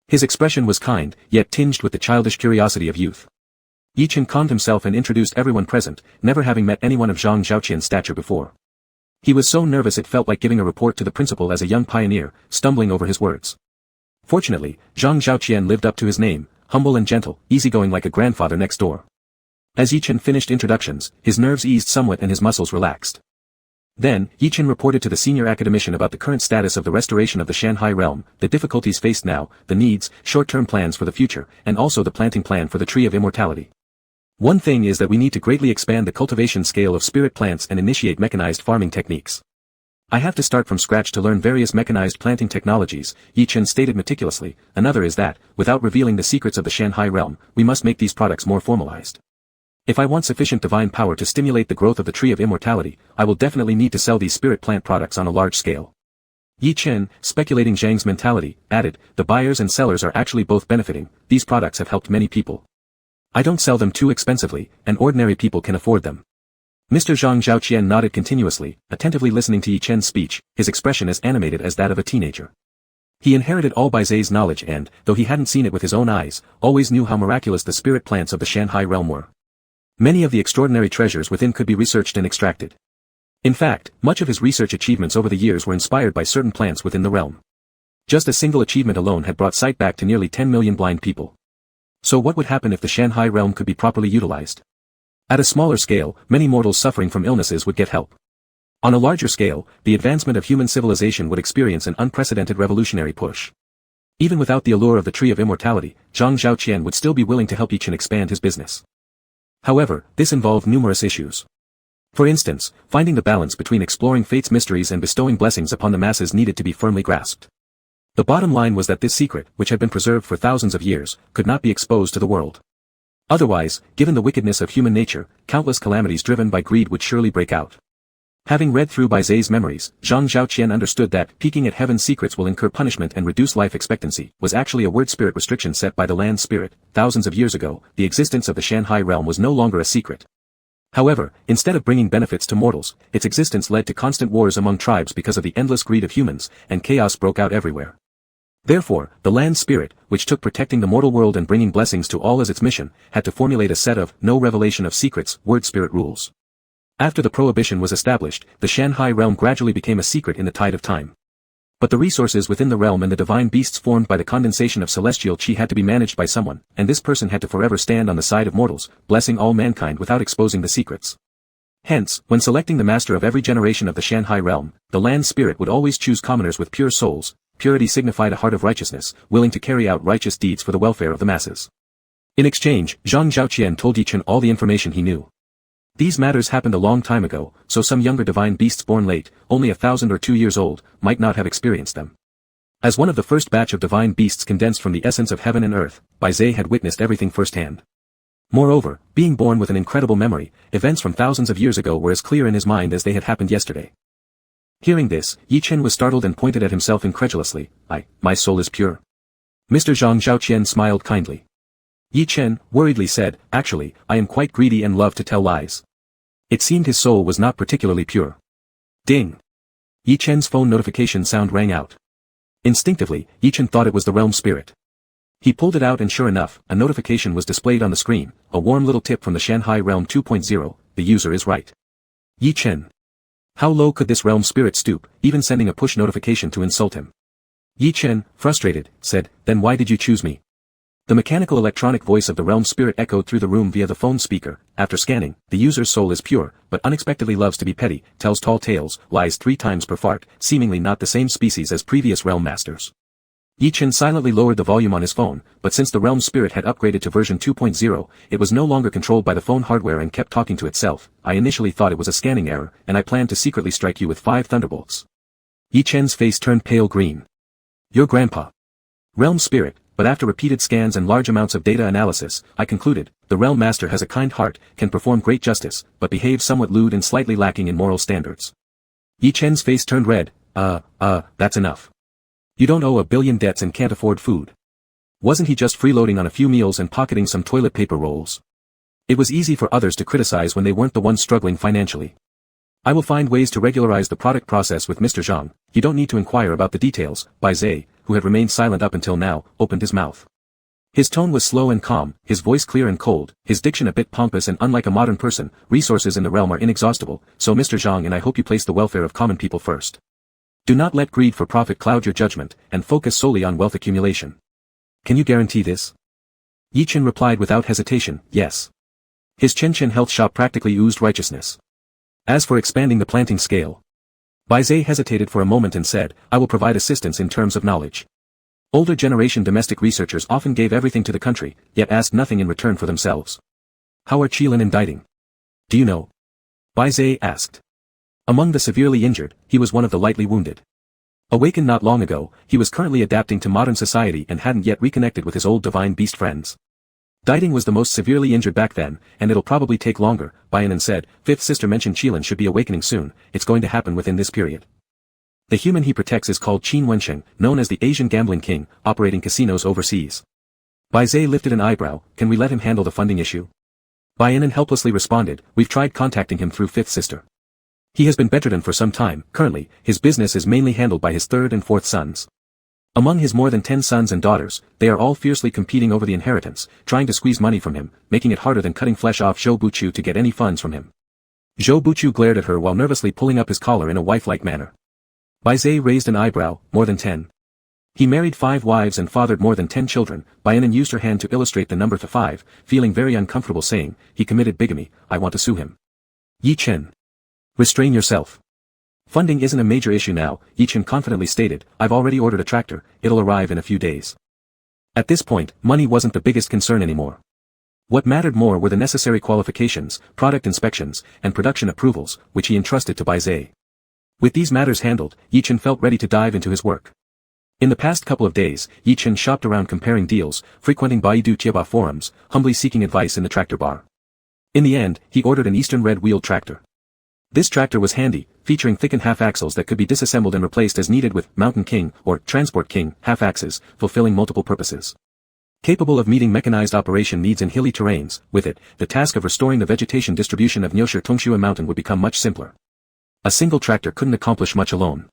His expression was kind, yet tinged with the childish curiosity of youth. Yi-Chen calmed himself and introduced everyone present, never having met anyone of Zhang Zhaoqian's stature before. He was so nervous it felt like giving a report to the principal as a young pioneer, stumbling over his words. Fortunately, Zhang Zhaoqian lived up to his name, humble and gentle, easygoing like a grandfather next door. As Yi-Chen finished introductions, his nerves eased somewhat and his muscles relaxed. Then, Yi-Chen reported to the senior academician about the current status of the restoration of the Shanhai realm, the difficulties faced now, the needs, short-term plans for the future, and also the planting plan for the Tree of Immortality. One thing is that we need to greatly expand the cultivation scale of spirit plants and initiate mechanized farming techniques. I have to start from scratch to learn various mechanized planting technologies, Yi-Chen stated meticulously. Another is that, without revealing the secrets of the Shanhai realm, we must make these products more formalized. If I want sufficient divine power to stimulate the growth of the Tree of Immortality, I will definitely need to sell these spirit plant products on a large scale. Yi-Chen, speculating Zhang's mentality, added, the buyers and sellers are actually both benefiting, these products have helped many people. I don't sell them too expensively, and ordinary people can afford them. Mr. Zhang Zhaoqian nodded continuously, attentively listening to Yi-Chen's speech, his expression as animated as that of a teenager. He inherited all Bai Zhe's knowledge and, though he hadn't seen it with his own eyes, always knew how miraculous the spirit plants of the Shanhai realm were. Many of the extraordinary treasures within could be researched and extracted. In fact, much of his research achievements over the years were inspired by certain plants within the realm. Just a single achievement alone had brought sight back to nearly 10 million blind people. So what would happen if the Shanhai realm could be properly utilized? At a smaller scale, many mortals suffering from illnesses would get help. On a larger scale, the advancement of human civilization would experience an unprecedented revolutionary push. Even without the allure of the Tree of Immortality, Zhang Zhaoqian would still be willing to help Yi Chen expand his business. However, this involved numerous issues. For instance, finding the balance between exploring fate's mysteries and bestowing blessings upon the masses needed to be firmly grasped. The bottom line was that this secret, which had been preserved for thousands of years, could not be exposed to the world. Otherwise, given the wickedness of human nature, countless calamities driven by greed would surely break out. Having read through Bai Zai's memories, Zhang Zhaoqian understood that peeking at heaven's secrets will incur punishment and reduce life expectancy was actually a word spirit restriction set by the land spirit. Thousands of years ago, the existence of the Shanhai realm was no longer a secret. However, instead of bringing benefits to mortals, its existence led to constant wars among tribes because of the endless greed of humans, and chaos broke out everywhere. Therefore, the land spirit, which took protecting the mortal world and bringing blessings to all as its mission, had to formulate a set of no revelation of secrets word spirit rules. After the prohibition was established, the Shanhai realm gradually became a secret in the tide of time. But the resources within the realm and the divine beasts formed by the condensation of celestial chi had to be managed by someone, and this person had to forever stand on the side of mortals, blessing all mankind without exposing the secrets. Hence, when selecting the master of every generation of the Shanhai realm, the land spirit would always choose commoners with pure souls. Purity signified a heart of righteousness, willing to carry out righteous deeds for the welfare of the masses. In exchange, Zhang Zhaoqian told Yi Chen all the information he knew. These matters happened a long time ago, so some younger divine beasts born late, only 1,000 or 2 years old, might not have experienced them. As one of the first batch of divine beasts condensed from the essence of heaven and earth, Bai Zai had witnessed everything firsthand. Moreover, being born with an incredible memory, events from thousands of years ago were as clear in his mind as they had happened yesterday. Hearing this, Yi Chen was startled and pointed at himself incredulously. My soul is pure. Mr. Zhang Zhaoqian smiled kindly. Yi Chen, worriedly said, actually, I am quite greedy and love to tell lies. It seemed his soul was not particularly pure. Ding! Yi Chen's phone notification sound rang out. Instinctively, Yi Chen thought it was the realm spirit. He pulled it out and sure enough, a notification was displayed on the screen, a warm little tip from the Shanhai Realm 2.0, the user is right. Yi Chen. How low could this realm spirit stoop, even sending a push notification to insult him? Yi Chen, frustrated, said, then why did you choose me? The mechanical electronic voice of the realm spirit echoed through the room via the phone speaker. After scanning, the user's soul is pure, but unexpectedly loves to be petty, tells tall tales, lies 3 times per fart, seemingly not the same species as previous realm masters. Yi Chen silently lowered the volume on his phone, but since the realm spirit had upgraded to version 2.0, it was no longer controlled by the phone hardware and kept talking to itself. I initially thought it was a scanning error, and I planned to secretly strike you with 5 thunderbolts. Yi Chen's face turned pale green. Your grandpa. Realm spirit, but after repeated scans and large amounts of data analysis, I concluded, the realm master has a kind heart, can perform great justice, but behaves somewhat lewd and slightly lacking in moral standards. Yi Chen's face turned red. That's enough. You don't owe 1 billion debts and can't afford food. Wasn't he just freeloading on a few meals and pocketing some toilet paper rolls? It was easy for others to criticize when they weren't the ones struggling financially. I will find ways to regularize the product process with Mr. Zhang. You don't need to inquire about the details. Bai Zai, who had remained silent up until now, opened his mouth. His tone was slow and calm, his voice clear and cold, his diction a bit pompous, and unlike a modern person, resources in the realm are inexhaustible, so Mr. Zhang and I hope you place the welfare of common people first. Do not let greed for profit cloud your judgment, and focus solely on wealth accumulation. Can you guarantee this? Yi Chen replied without hesitation, yes. His Chen health shop practically oozed righteousness. As for expanding the planting scale, Bai Zai hesitated for a moment and said, I will provide assistance in terms of knowledge. Older generation domestic researchers often gave everything to the country, yet asked nothing in return for themselves. How are Qilin and Diding? Do you know? Bai Zai asked. Among the severely injured, he was one of the lightly wounded. Awakened not long ago, he was currently adapting to modern society and hadn't yet reconnected with his old divine beast friends. Diding was the most severely injured back then, and it'll probably take longer, Baianan said. Fifth sister mentioned Qilin should be awakening soon, it's going to happen within this period. The human he protects is called Qin Wensheng, known as the Asian Gambling King, operating casinos overseas. Bai Zai lifted an eyebrow, can we let him handle the funding issue? Baianan helplessly responded, we've tried contacting him through fifth sister. He has been bedridden for some time. Currently, his business is mainly handled by his 3rd and 4th sons. Among his more than 10 sons and daughters, they are all fiercely competing over the inheritance, trying to squeeze money from him, making it harder than cutting flesh off Zhou Buchu to get any funds from him. Zhou Buchu glared at her while nervously pulling up his collar in a wife-like manner. Bai Zai raised an eyebrow, more than 10. He married 5 wives and fathered more than 10 children. Baianan used her hand to illustrate the number 5, feeling very uncomfortable saying, he committed bigamy, I want to sue him. Yi Chen. Restrain yourself. Funding isn't a major issue now, Yichen confidently stated. I've already ordered a tractor, it'll arrive in a few days. At this point, money wasn't the biggest concern anymore. What mattered more were the necessary qualifications, product inspections, and production approvals, which he entrusted to Blse. With these matters handled, Yichen felt ready to dive into his work. In the past couple of days, Yichen shopped around comparing deals, frequenting Baidu Tieba forums, humbly seeking advice in the tractor bar. In the end, he ordered an Eastern red-wheeled tractor. This tractor was handy, featuring thickened half-axles that could be disassembled and replaced as needed with Mountain King or Transport King half-axes, fulfilling multiple purposes. Capable of meeting mechanized operation needs in hilly terrains, with it, the task of restoring the vegetation distribution of Nyosher Tongshua Mountain would become much simpler. A single tractor couldn't accomplish much alone.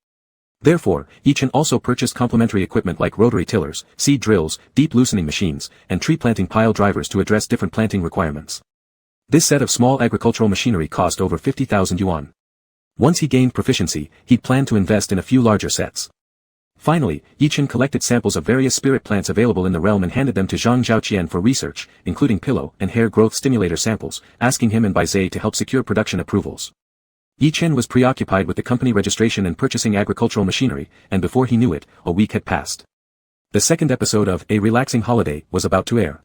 Therefore, Yichen also purchased complementary equipment like rotary tillers, seed drills, deep loosening machines, and tree planting pile drivers to address different planting requirements. This set of small agricultural machinery cost over 50,000 yuan. Once he gained proficiency, he planned to invest in a few larger sets. Finally, Yichen collected samples of various spirit plants available in the realm and handed them to Zhang Zhaoqian for research, including pillow and hair growth stimulator samples, asking him and Blse to help secure production approvals. Yichen was preoccupied with the company registration and purchasing agricultural machinery, and before he knew it, a week had passed. The second episode of A Relaxing Holiday was about to air.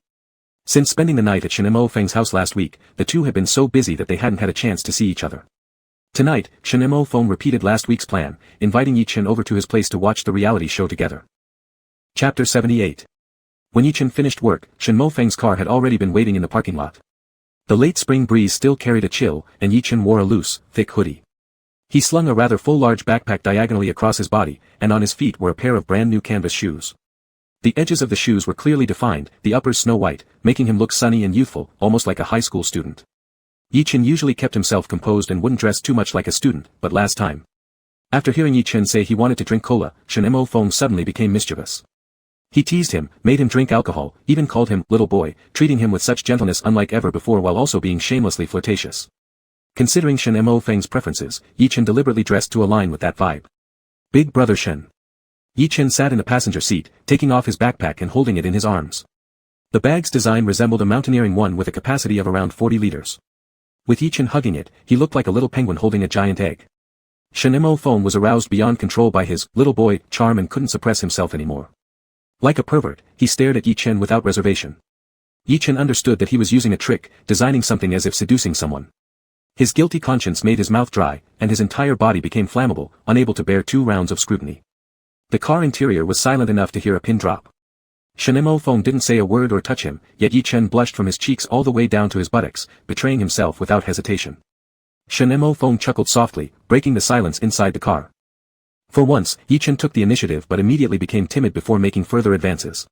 Since spending the night at Shenmo Feng's house last week, the two had been so busy that they hadn't had a chance to see each other. Tonight, Shenmo Feng repeated last week's plan, inviting Yichen over to his place to watch the reality show together. Chapter 78. When Yichen finished work, Shenmo Feng's car had already been waiting in the parking lot. The late spring breeze still carried a chill, and Yichen wore a loose, thick hoodie. He slung a rather full large backpack diagonally across his body, and on his feet were a pair of brand new canvas shoes. The edges of the shoes were clearly defined, the uppers snow-white, making him look sunny and youthful, almost like a high school student. Yichen usually kept himself composed and wouldn't dress too much like a student, but last time. After hearing Yichen say he wanted to drink cola, Shenmo Feng suddenly became mischievous. He teased him, made him drink alcohol, even called him little boy, treating him with such gentleness unlike ever before while also being shamelessly flirtatious. Considering Shenmo Feng's preferences, Yichen deliberately dressed to align with that vibe. Big brother Shen. Yichen sat in the passenger seat, taking off his backpack and holding it in his arms. The bag's design resembled a mountaineering one with a capacity of around 40 liters. With Yichen hugging it, he looked like a little penguin holding a giant egg. Shenmo Feng was aroused beyond control by his little boy charm and couldn't suppress himself anymore. Like a pervert, he stared at Yichen without reservation. Yichen understood that he was using a trick, designing something as if seducing someone. His guilty conscience made his mouth dry, and his entire body became flammable, unable to bear 2 rounds of scrutiny. The car interior was silent enough to hear a pin drop. Shenmo Feng didn't say a word or touch him, yet Yichen blushed from his cheeks all the way down to his buttocks, betraying himself without hesitation. Shenmo Feng chuckled softly, breaking the silence inside the car. For once, Yichen took the initiative but immediately became timid before making further advances.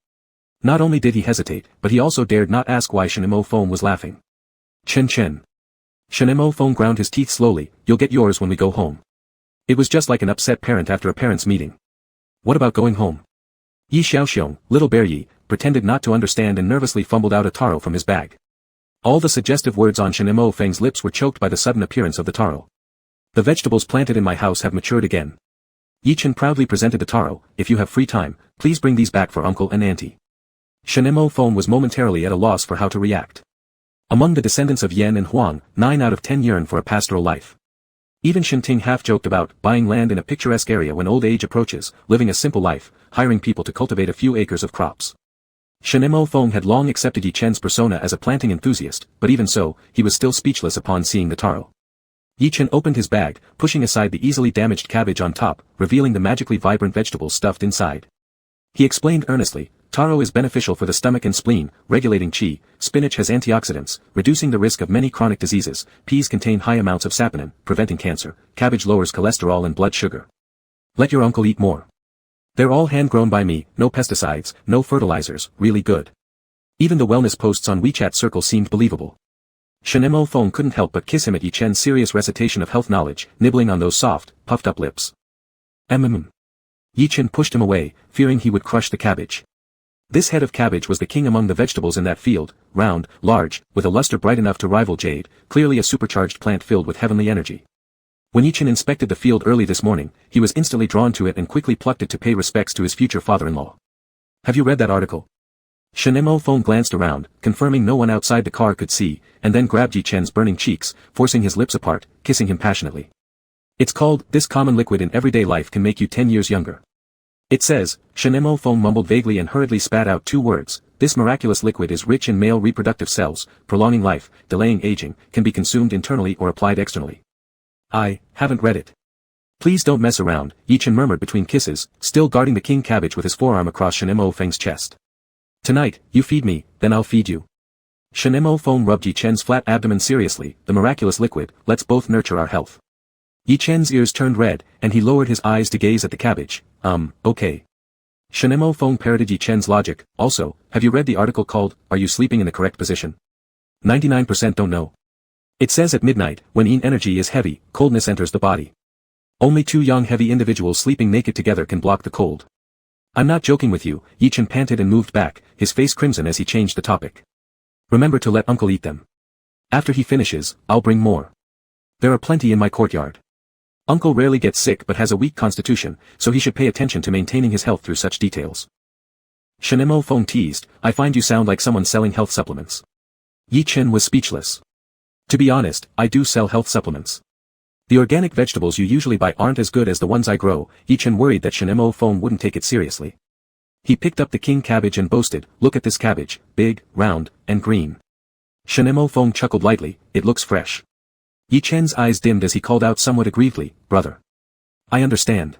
Not only did he hesitate, but he also dared not ask why Shenmo Feng was laughing. Chen. Shenmo Feng ground his teeth slowly. You'll get yours when we go home. It was just like an upset parent after a parents' meeting. What about going home? Yi Xiaoxiong, little bear Yi, pretended not to understand and nervously fumbled out a taro from his bag. All the suggestive words on Shenmo Feng's lips were choked by the sudden appearance of the taro. The vegetables planted in my house have matured again. Yichen proudly presented the taro. If you have free time, please bring these back for uncle and auntie. Shenmo Feng was momentarily at a loss for how to react. Among the descendants of Yan and Huang, 9 out of 10 yearn for a pastoral life. Even Shinting half-joked about buying land in a picturesque area when old age approaches, living a simple life, hiring people to cultivate a few acres of crops. Shenmo Feng had long accepted Yichen's persona as a planting enthusiast, but even so, he was still speechless upon seeing the taro. Yichen opened his bag, pushing aside the easily damaged cabbage on top, revealing the magically vibrant vegetables stuffed inside. He explained earnestly, taro is beneficial for the stomach and spleen, regulating qi, spinach has antioxidants, reducing the risk of many chronic diseases, peas contain high amounts of saponin, preventing cancer, cabbage lowers cholesterol and blood sugar. Let your uncle eat more. They're all hand-grown by me, no pesticides, no fertilizers, really good. Even the wellness posts on WeChat circle seemed believable. Shenmo Feng couldn't help but kiss him at Yichen's serious recitation of health knowledge, nibbling on those soft, puffed-up lips. Yichen pushed him away, fearing he would crush the cabbage. This head of cabbage was the king among the vegetables in that field, round, large, with a luster bright enough to rival jade, clearly a supercharged plant filled with heavenly energy. When Yichen inspected the field early this morning, he was instantly drawn to it and quickly plucked it to pay respects to his future father-in-law. Have you read that article? Shenmo Feng glanced around, confirming no one outside the car could see, and then grabbed Yichen's burning cheeks, forcing his lips apart, kissing him passionately. It's called, "This common liquid in everyday life can make you 10 years younger." It says, Shinemo Fong mumbled vaguely and hurriedly spat out 2 words, "This miraculous liquid is rich in male reproductive cells, prolonging life, delaying aging, can be consumed internally or applied externally." I haven't read it. Please don't mess around, Yichen murmured between kisses, still guarding the king cabbage with his forearm across Shinemo Feng's chest. "Tonight, you feed me, then I'll feed you." Shinemo Feng rubbed Yi Chen's flat abdomen seriously, "The miraculous liquid, let's both nurture our health." Yi Chen's ears turned red, and he lowered his eyes to gaze at the cabbage. Okay. Shinemo Feng parroted Yi Chen's logic. "Also, have you read the article called, 'Are You Sleeping in the Correct Position?' 99% don't know. It says at midnight, when yin energy is heavy, coldness enters the body. Only 2 young heavy individuals sleeping naked together can block the cold." "I'm not joking with you," Yi Chen panted and moved back, his face crimson as he changed the topic. "Remember to let uncle eat them. After he finishes, I'll bring more. There are plenty in my courtyard. Uncle rarely gets sick but has a weak constitution, so he should pay attention to maintaining his health through such details." Shinemo Feng teased, "I find you sound like someone selling health supplements." Yi Chen was speechless. "To be honest, I do sell health supplements. The organic vegetables you usually buy aren't as good as the ones I grow." Yi Chen worried that Shinemo Feng wouldn't take it seriously. He picked up the king cabbage and boasted, "Look at this cabbage, big, round, and green." Shinemo Feng chuckled lightly, "It looks fresh." Yi Chen's eyes dimmed as he called out somewhat aggrievedly, "Brother. I understand."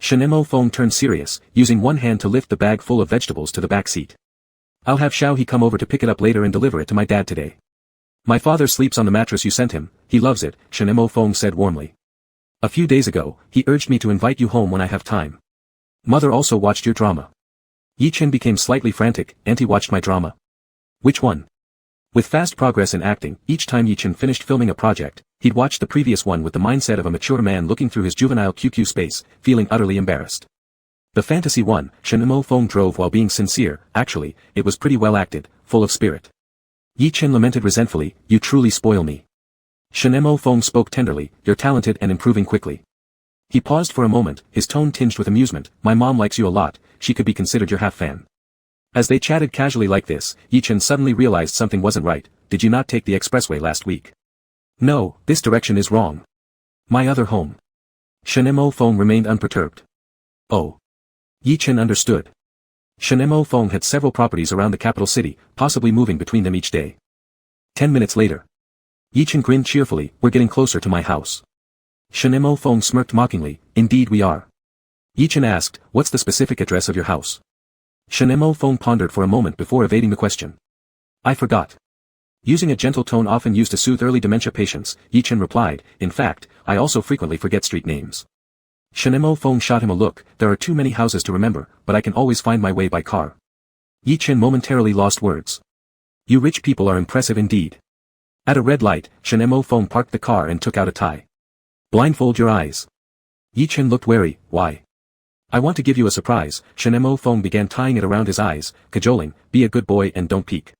Shinemo Feng turned serious, using one hand to lift the bag full of vegetables to the back seat. "I'll have Xiao He come over to pick it up later and deliver it to my dad today. My father sleeps on the mattress you sent him, he loves it," Shinemo Feng said warmly. "A few days ago, he urged me to invite you home when I have time. Mother also watched your drama." Yi Chen became slightly frantic. "Auntie watched my drama? Which one?" With fast progress in acting, each time Yi Chen finished filming a project, he'd watched the previous one with the mindset of a mature man looking through his juvenile QQ space, feeling utterly embarrassed. The fantasy one, Shinemo Feng drove while being sincere. Actually, it was pretty well acted, full of spirit. Yi Chen lamented resentfully, "You truly spoil me." Shinemo Feng spoke tenderly, "You're talented and improving quickly." He paused for a moment, his tone tinged with amusement. "My mom likes you a lot, she could be considered your half-fan." As they chatted casually like this, Yi Chen suddenly realized something wasn't right. "Did you not take the expressway last week?" "No, this direction is wrong. My other home." Shinemo Feng remained unperturbed. "Oh." Yi Chen understood. Shinemo Feng had several properties around the capital city, possibly moving between them each day. 10 minutes later. Yi Chen grinned cheerfully, "We're getting closer to my house." Shinemo Feng smirked mockingly, "Indeed we are." Yi Chen asked, "What's the specific address of your house?" Shinemo Feng pondered for a moment before evading the question. "I forgot." Using a gentle tone often used to soothe early dementia patients, Yi Chen replied, "In fact, I also frequently forget street names." Shinemo Feng shot him a look, "There are too many houses to remember, but I can always find my way by car." Yi Chen momentarily lost words. "You rich people are impressive indeed." At a red light, Shinemo Feng parked the car and took out a tie. "Blindfold your eyes." Yi Chen looked wary. "Why?" "I want to give you a surprise." Shinemo Feng began tying it around his eyes, cajoling, "Be a good boy and don't peek."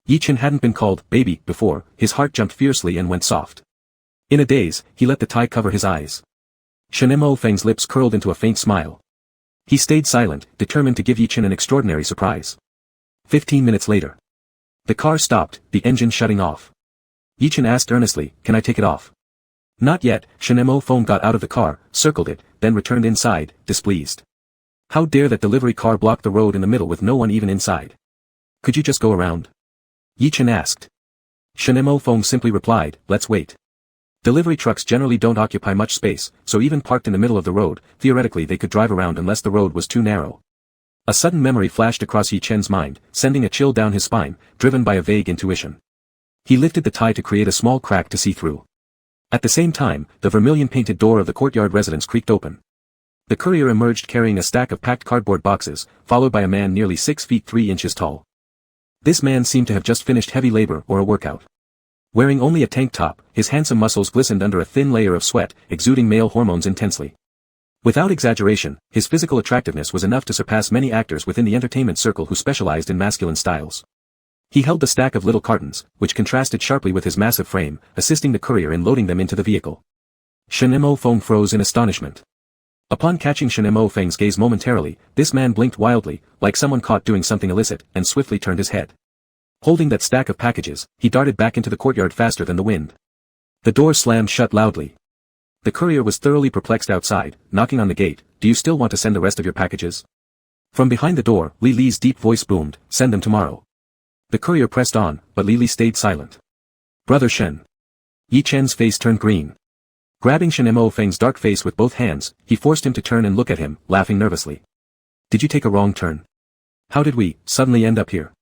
Yi Chen hadn't been called baby before, his heart jumped fiercely and went soft. In a daze, he let the tie cover his eyes. Shinemo Feng's lips curled into a faint smile. He stayed silent, determined to give Yi Chen an extraordinary surprise. 15 minutes later. The car stopped, the engine shutting off. Yi Chen asked earnestly, "Can I take it off?" "Not yet." Shinemo Feng got out of the car, circled it, then returned inside, displeased. How dare that delivery car block the road in the middle with no one even inside? "Could you just go around?" Yi Chen asked. Shinemo Feng simply replied, "Let's wait." Delivery trucks generally don't occupy much space, so even parked in the middle of the road, theoretically they could drive around unless the road was too narrow. A sudden memory flashed across Yi Chen's mind, sending a chill down his spine, driven by a vague intuition. He lifted the tie to create a small crack to see through. At the same time, the vermilion-painted door of the courtyard residence creaked open. The courier emerged carrying a stack of packed cardboard boxes, followed by a man nearly 6 feet 3 inches tall. This man seemed to have just finished heavy labor or a workout. Wearing only a tank top, his handsome muscles glistened under a thin layer of sweat, exuding male hormones intensely. Without exaggeration, his physical attractiveness was enough to surpass many actors within the entertainment circle who specialized in masculine styles. He held the stack of little cartons, which contrasted sharply with his massive frame, assisting the courier in loading them into the vehicle. Shinemo Feng froze in astonishment. Upon catching Shinemo Feng's gaze momentarily, this man blinked wildly, like someone caught doing something illicit, and swiftly turned his head. Holding that stack of packages, he darted back into the courtyard faster than the wind. The door slammed shut loudly. The courier was thoroughly perplexed outside, knocking on the gate. Do you still want to send the rest of your packages? From behind the door, Li Li's deep voice boomed, send them tomorrow. The courier pressed on, but Li Li stayed silent. Brother Shen. Yi Chen's face turned green. Grabbing Shen Mo Feng's dark face with both hands, he forced him to turn and look at him, laughing nervously. Did you take a wrong turn? How did we suddenly end up here?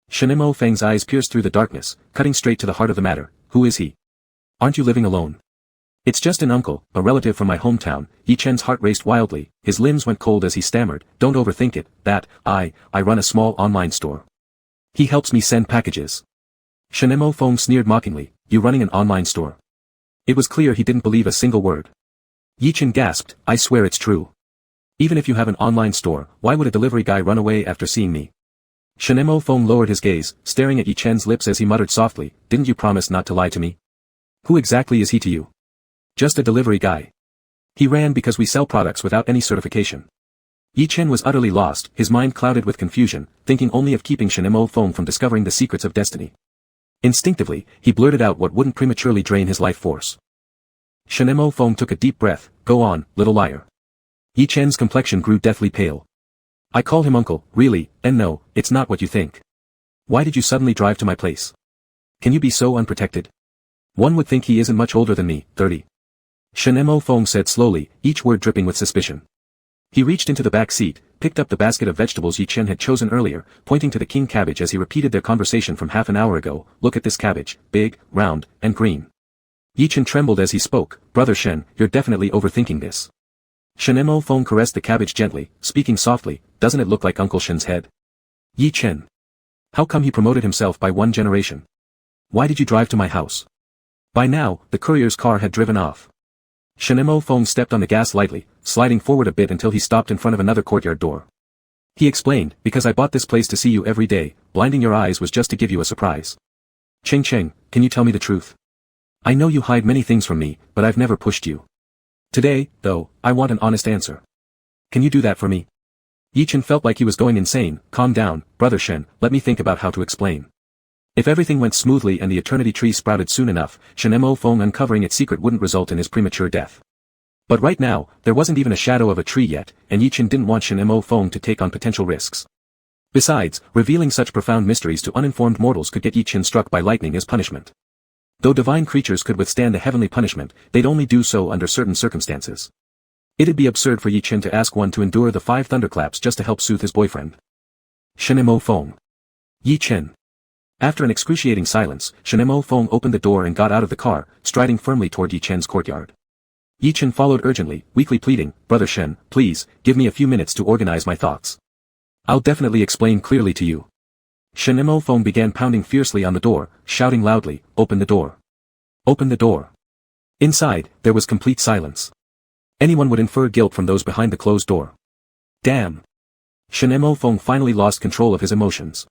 Shen Mo Feng's eyes pierced through the darkness, cutting straight to the heart of the matter. Who is he? Aren't you living alone? It's just an uncle, a relative from my hometown. Yi Chen's heart raced wildly, his limbs went cold as he stammered, don't overthink it, I run a small online store. He helps me send packages. Shen Mo Feng sneered mockingly, you running an online store? It was clear he didn't believe a single word. Yi Chen gasped, I swear it's true. Even if you have an online store, why would a delivery guy run away after seeing me? Shen Mo Feng lowered his gaze, staring at Yi Chen's lips as he muttered softly, didn't you promise not to lie to me? Who exactly is he to you? Just a delivery guy. He ran because we sell products without any certification. Yi Chen was utterly lost, his mind clouded with confusion, thinking only of keeping Shen Mo Feng from discovering the secrets of destiny. Instinctively, he blurted out what wouldn't prematurely drain his life force. Shen Mo Feng took a deep breath, go on, little liar. Yi Chen's complexion grew deathly pale. I call him uncle, really, and no, it's not what you think. Why did you suddenly drive to my place? Can you be so unprotected? One would think he isn't much older than me, 30. Shen Mo Feng said slowly, each word dripping with suspicion. He reached into the back seat, picked up the basket of vegetables Yi Chen had chosen earlier, pointing to the king cabbage as he repeated their conversation from half an hour ago, look at this cabbage, big, round, and green. Yi Chen trembled as he spoke, Brother Shen, you're definitely overthinking this. Shen Mo Feng caressed the cabbage gently, speaking softly, doesn't it look like Uncle Shen's head? Yi Chen. How come he promoted himself by one generation? Why did you drive to my house? By now, the courier's car had driven off. Shen Mo Feng stepped on the gas lightly, sliding forward a bit until he stopped in front of another courtyard door. He explained, because I bought this place to see you every day, blinding your eyes was just to give you a surprise. Cheng Cheng, can you tell me the truth? I know you hide many things from me, but I've never pushed you. Today, though, I want an honest answer. Can you do that for me? Yi Chen felt like he was going insane, calm down, Brother Shen, let me think about how to explain. If everything went smoothly and the eternity tree sprouted soon enough, Shen Mo Feng uncovering its secret wouldn't result in his premature death. But right now, there wasn't even a shadow of a tree yet, and Yi Chen didn't want Shen Mo Feng to take on potential risks. Besides, revealing such profound mysteries to uninformed mortals could get Yi Chen struck by lightning as punishment. Though divine creatures could withstand the heavenly punishment, they'd only do so under certain circumstances. It'd be absurd for Yi Chen to ask one to endure the 5 thunderclaps just to help soothe his boyfriend. Shen Mo Feng. Yi Chen. After an excruciating silence, Shen Mo Feng opened the door and got out of the car, striding firmly toward Yi Chen's courtyard. Yi Chen followed urgently, weakly pleading, Brother Shen, please, give me a few minutes to organize my thoughts. I'll definitely explain clearly to you. Shen Mo Feng began pounding fiercely on the door, shouting loudly, open the door. Open the door. Inside, there was complete silence. Anyone would infer guilt from those behind the closed door. Damn. Shen Mo Feng finally lost control of his emotions.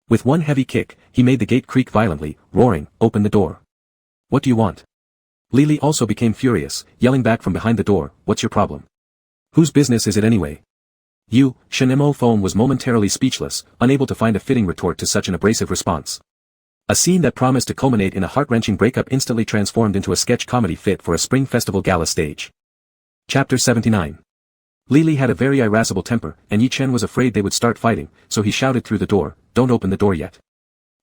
With one heavy kick, he made the gate creak violently, roaring, open the door. What do you want? Li Li also became furious, yelling back from behind the door, what's your problem? Whose business is it anyway? You, Shen Mo Feng was momentarily speechless, unable to find a fitting retort to such an abrasive response. A scene that promised to culminate in a heart-wrenching breakup instantly transformed into a sketch comedy fit for a spring festival gala stage. Chapter 79. Li Li had a very irascible temper, and Yi Chen was afraid they would start fighting, so he shouted through the door, don't open the door yet.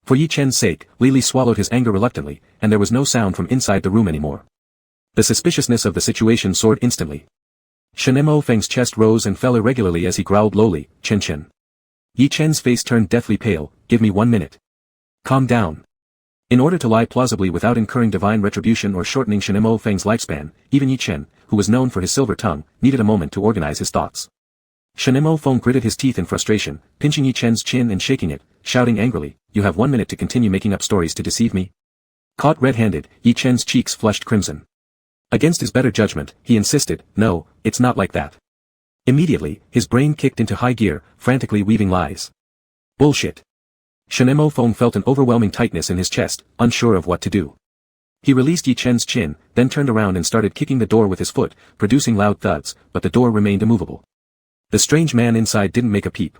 For Yi Chen's sake, Li Li swallowed his anger reluctantly, and there was no sound from inside the room anymore. The suspiciousness of the situation soared instantly. Shen Mo Feng's chest rose and fell irregularly as he growled lowly, Chen Chen. Yi Chen's face turned deathly pale, give me 1 minute. Calm down. In order to lie plausibly without incurring divine retribution or shortening Shen Mo Feng's lifespan, even Yi Chen, who was known for his silver tongue, needed a moment to organize his thoughts. Shen Mo Feng gritted his teeth in frustration, pinching Yi Chen's chin and shaking it, shouting angrily, you have 1 minute to continue making up stories to deceive me. Caught red-handed, Yi Chen's cheeks flushed crimson. Against his better judgment, he insisted, no, it's not like that. Immediately, his brain kicked into high gear, frantically weaving lies. Bullshit. Shen Mo Feng felt an overwhelming tightness in his chest, unsure of what to do. He released Yi Chen's chin, then turned around and started kicking the door with his foot, producing loud thuds, but the door remained immovable. The strange man inside didn't make a peep.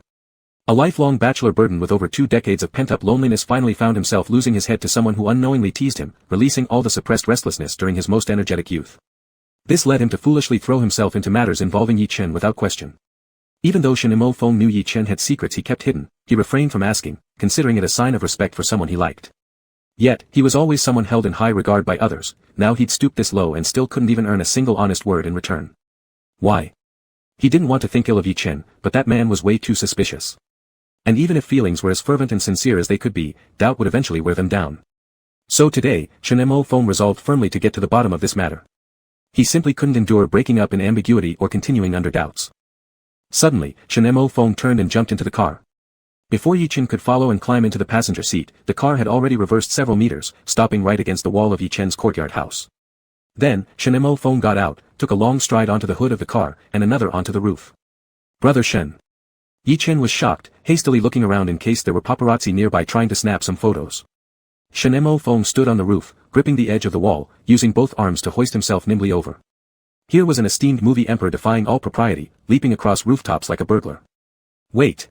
A lifelong bachelor burdened with over 2 decades of pent-up loneliness finally found himself losing his head to someone who unknowingly teased him, releasing all the suppressed restlessness during his most energetic youth. This led him to foolishly throw himself into matters involving Yi Chen without question. Even though Shinemo Feng knew Yi Chen had secrets he kept hidden, he refrained from asking, considering it a sign of respect for someone he liked. Yet, he was always someone held in high regard by others, now he'd stooped this low and still couldn't even earn a single honest word in return. Why? He didn't want to think ill of Yi Chen, but that man was way too suspicious. And even if feelings were as fervent and sincere as they could be, doubt would eventually wear them down. So today, Shinemo Feng resolved firmly to get to the bottom of this matter. He simply couldn't endure breaking up in ambiguity or continuing under doubts. Suddenly, Shinemo Feng turned and jumped into the car. Before Yi Chen could follow and climb into the passenger seat, the car had already reversed several meters, stopping right against the wall of Yi Chen's courtyard house. Then, Shinemo Feng got out, took a long stride onto the hood of the car, and another onto the roof. Brother Shen. Yi Chen was shocked, hastily looking around in case there were paparazzi nearby trying to snap some photos. Shinemo Feng stood on the roof, gripping the edge of the wall, using both arms to hoist himself nimbly over. Here was an esteemed movie emperor defying all propriety, leaping across rooftops like a burglar. Wait.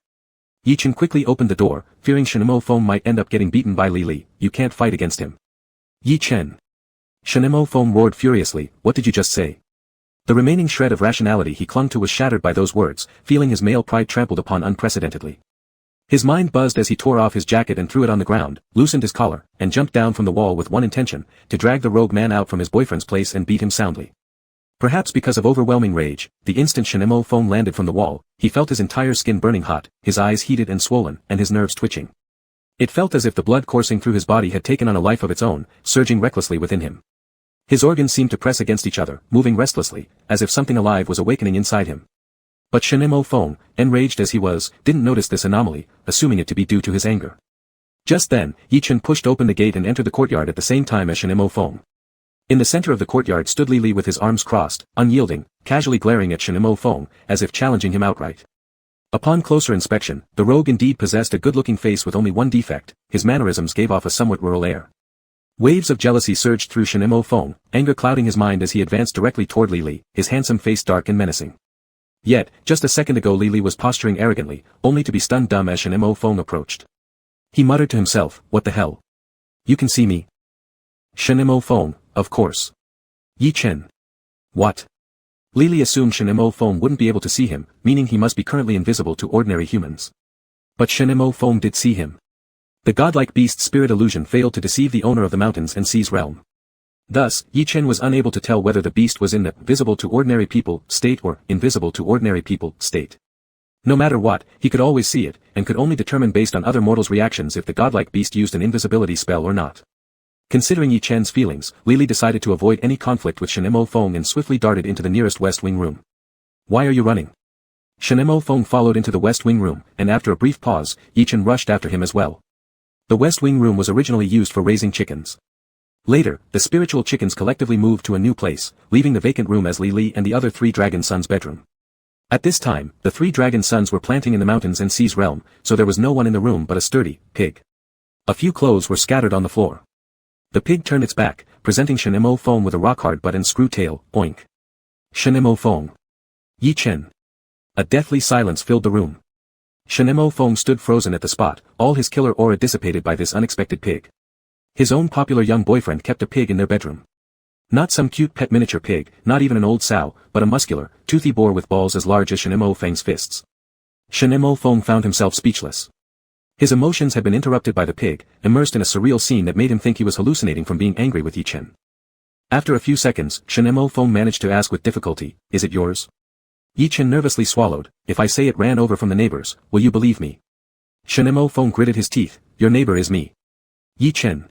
Yi Chen quickly opened the door, fearing Shinemo Feng might end up getting beaten by Li. You can't fight against him. Yi Chen. Shinemo Feng roared furiously, what did you just say? The remaining shred of rationality he clung to was shattered by those words, feeling his male pride trampled upon unprecedentedly. His mind buzzed as he tore off his jacket and threw it on the ground, loosened his collar, and jumped down from the wall with one intention, to drag the rogue man out from his boyfriend's place and beat him soundly. Perhaps because of overwhelming rage, the instant Shinemo Feng landed from the wall, he felt his entire skin burning hot, his eyes heated and swollen, and his nerves twitching. It felt as if the blood coursing through his body had taken on a life of its own, surging recklessly within him. His organs seemed to press against each other, moving restlessly, as if something alive was awakening inside him. But Shinemo Feng, enraged as he was, didn't notice this anomaly, assuming it to be due to his anger. Just then, Yi Chen pushed open the gate and entered the courtyard at the same time as Shinemo Feng. In the center of the courtyard stood Li with his arms crossed, unyielding, casually glaring at Shinemo Feng, as if challenging him outright. Upon closer inspection, the rogue indeed possessed a good-looking face with only one defect, his mannerisms gave off a somewhat rural air. Waves of jealousy surged through Shinemo Feng, anger clouding his mind as he advanced directly toward Li, his handsome face dark and menacing. Yet, just a second ago Li was posturing arrogantly, only to be stunned dumb as Shinemo Feng approached. He muttered to himself, what the hell? You can see me? Shinemo Feng, of course. Yi Chen. What? Li assumed Shinemo Feng wouldn't be able to see him, meaning he must be currently invisible to ordinary humans. But Shinemo Feng did see him. The godlike beast spirit illusion failed to deceive the owner of the mountains and seas realm. Thus, Yi Chen was unable to tell whether the beast was in the visible to ordinary people state or invisible to ordinary people state. No matter what, he could always see it, and could only determine based on other mortals' reactions if the godlike beast used an invisibility spell or not. Considering Yi Chen's feelings, Li decided to avoid any conflict with Shinemo Feng and swiftly darted into the nearest west wing room. Why are you running? Shinemo Feng followed into the west wing room, and after a brief pause, Yi Chen rushed after him as well. The west wing room was originally used for raising chickens. Later, the spiritual chickens collectively moved to a new place, leaving the vacant room as Li and the other three dragon sons' bedroom. At this time, the three dragon sons were planting in the mountains and seas realm, so there was no one in the room but a sturdy pig. A few clothes were scattered on the floor. The pig turned its back, presenting Shinemo Feng with a rock-hard butt and screw tail, oink. Shinemo Feng. Yi Chen. A deathly silence filled the room. Shinemo Feng stood frozen at the spot, all his killer aura dissipated by this unexpected pig. His own popular young boyfriend kept a pig in their bedroom. Not some cute pet miniature pig, not even an old sow, but a muscular, toothy boar with balls as large as Shinemo Feng's fists. Shinemo Feng found himself speechless. His emotions had been interrupted by the pig, immersed in a surreal scene that made him think he was hallucinating from being angry with Yi Chen. After a few seconds, Shinemo Feng managed to ask with difficulty, is it yours? Yi Chen nervously swallowed, if I say it ran over from the neighbors, will you believe me? Shinemo Feng gritted his teeth, your neighbor is me. Yi Chen.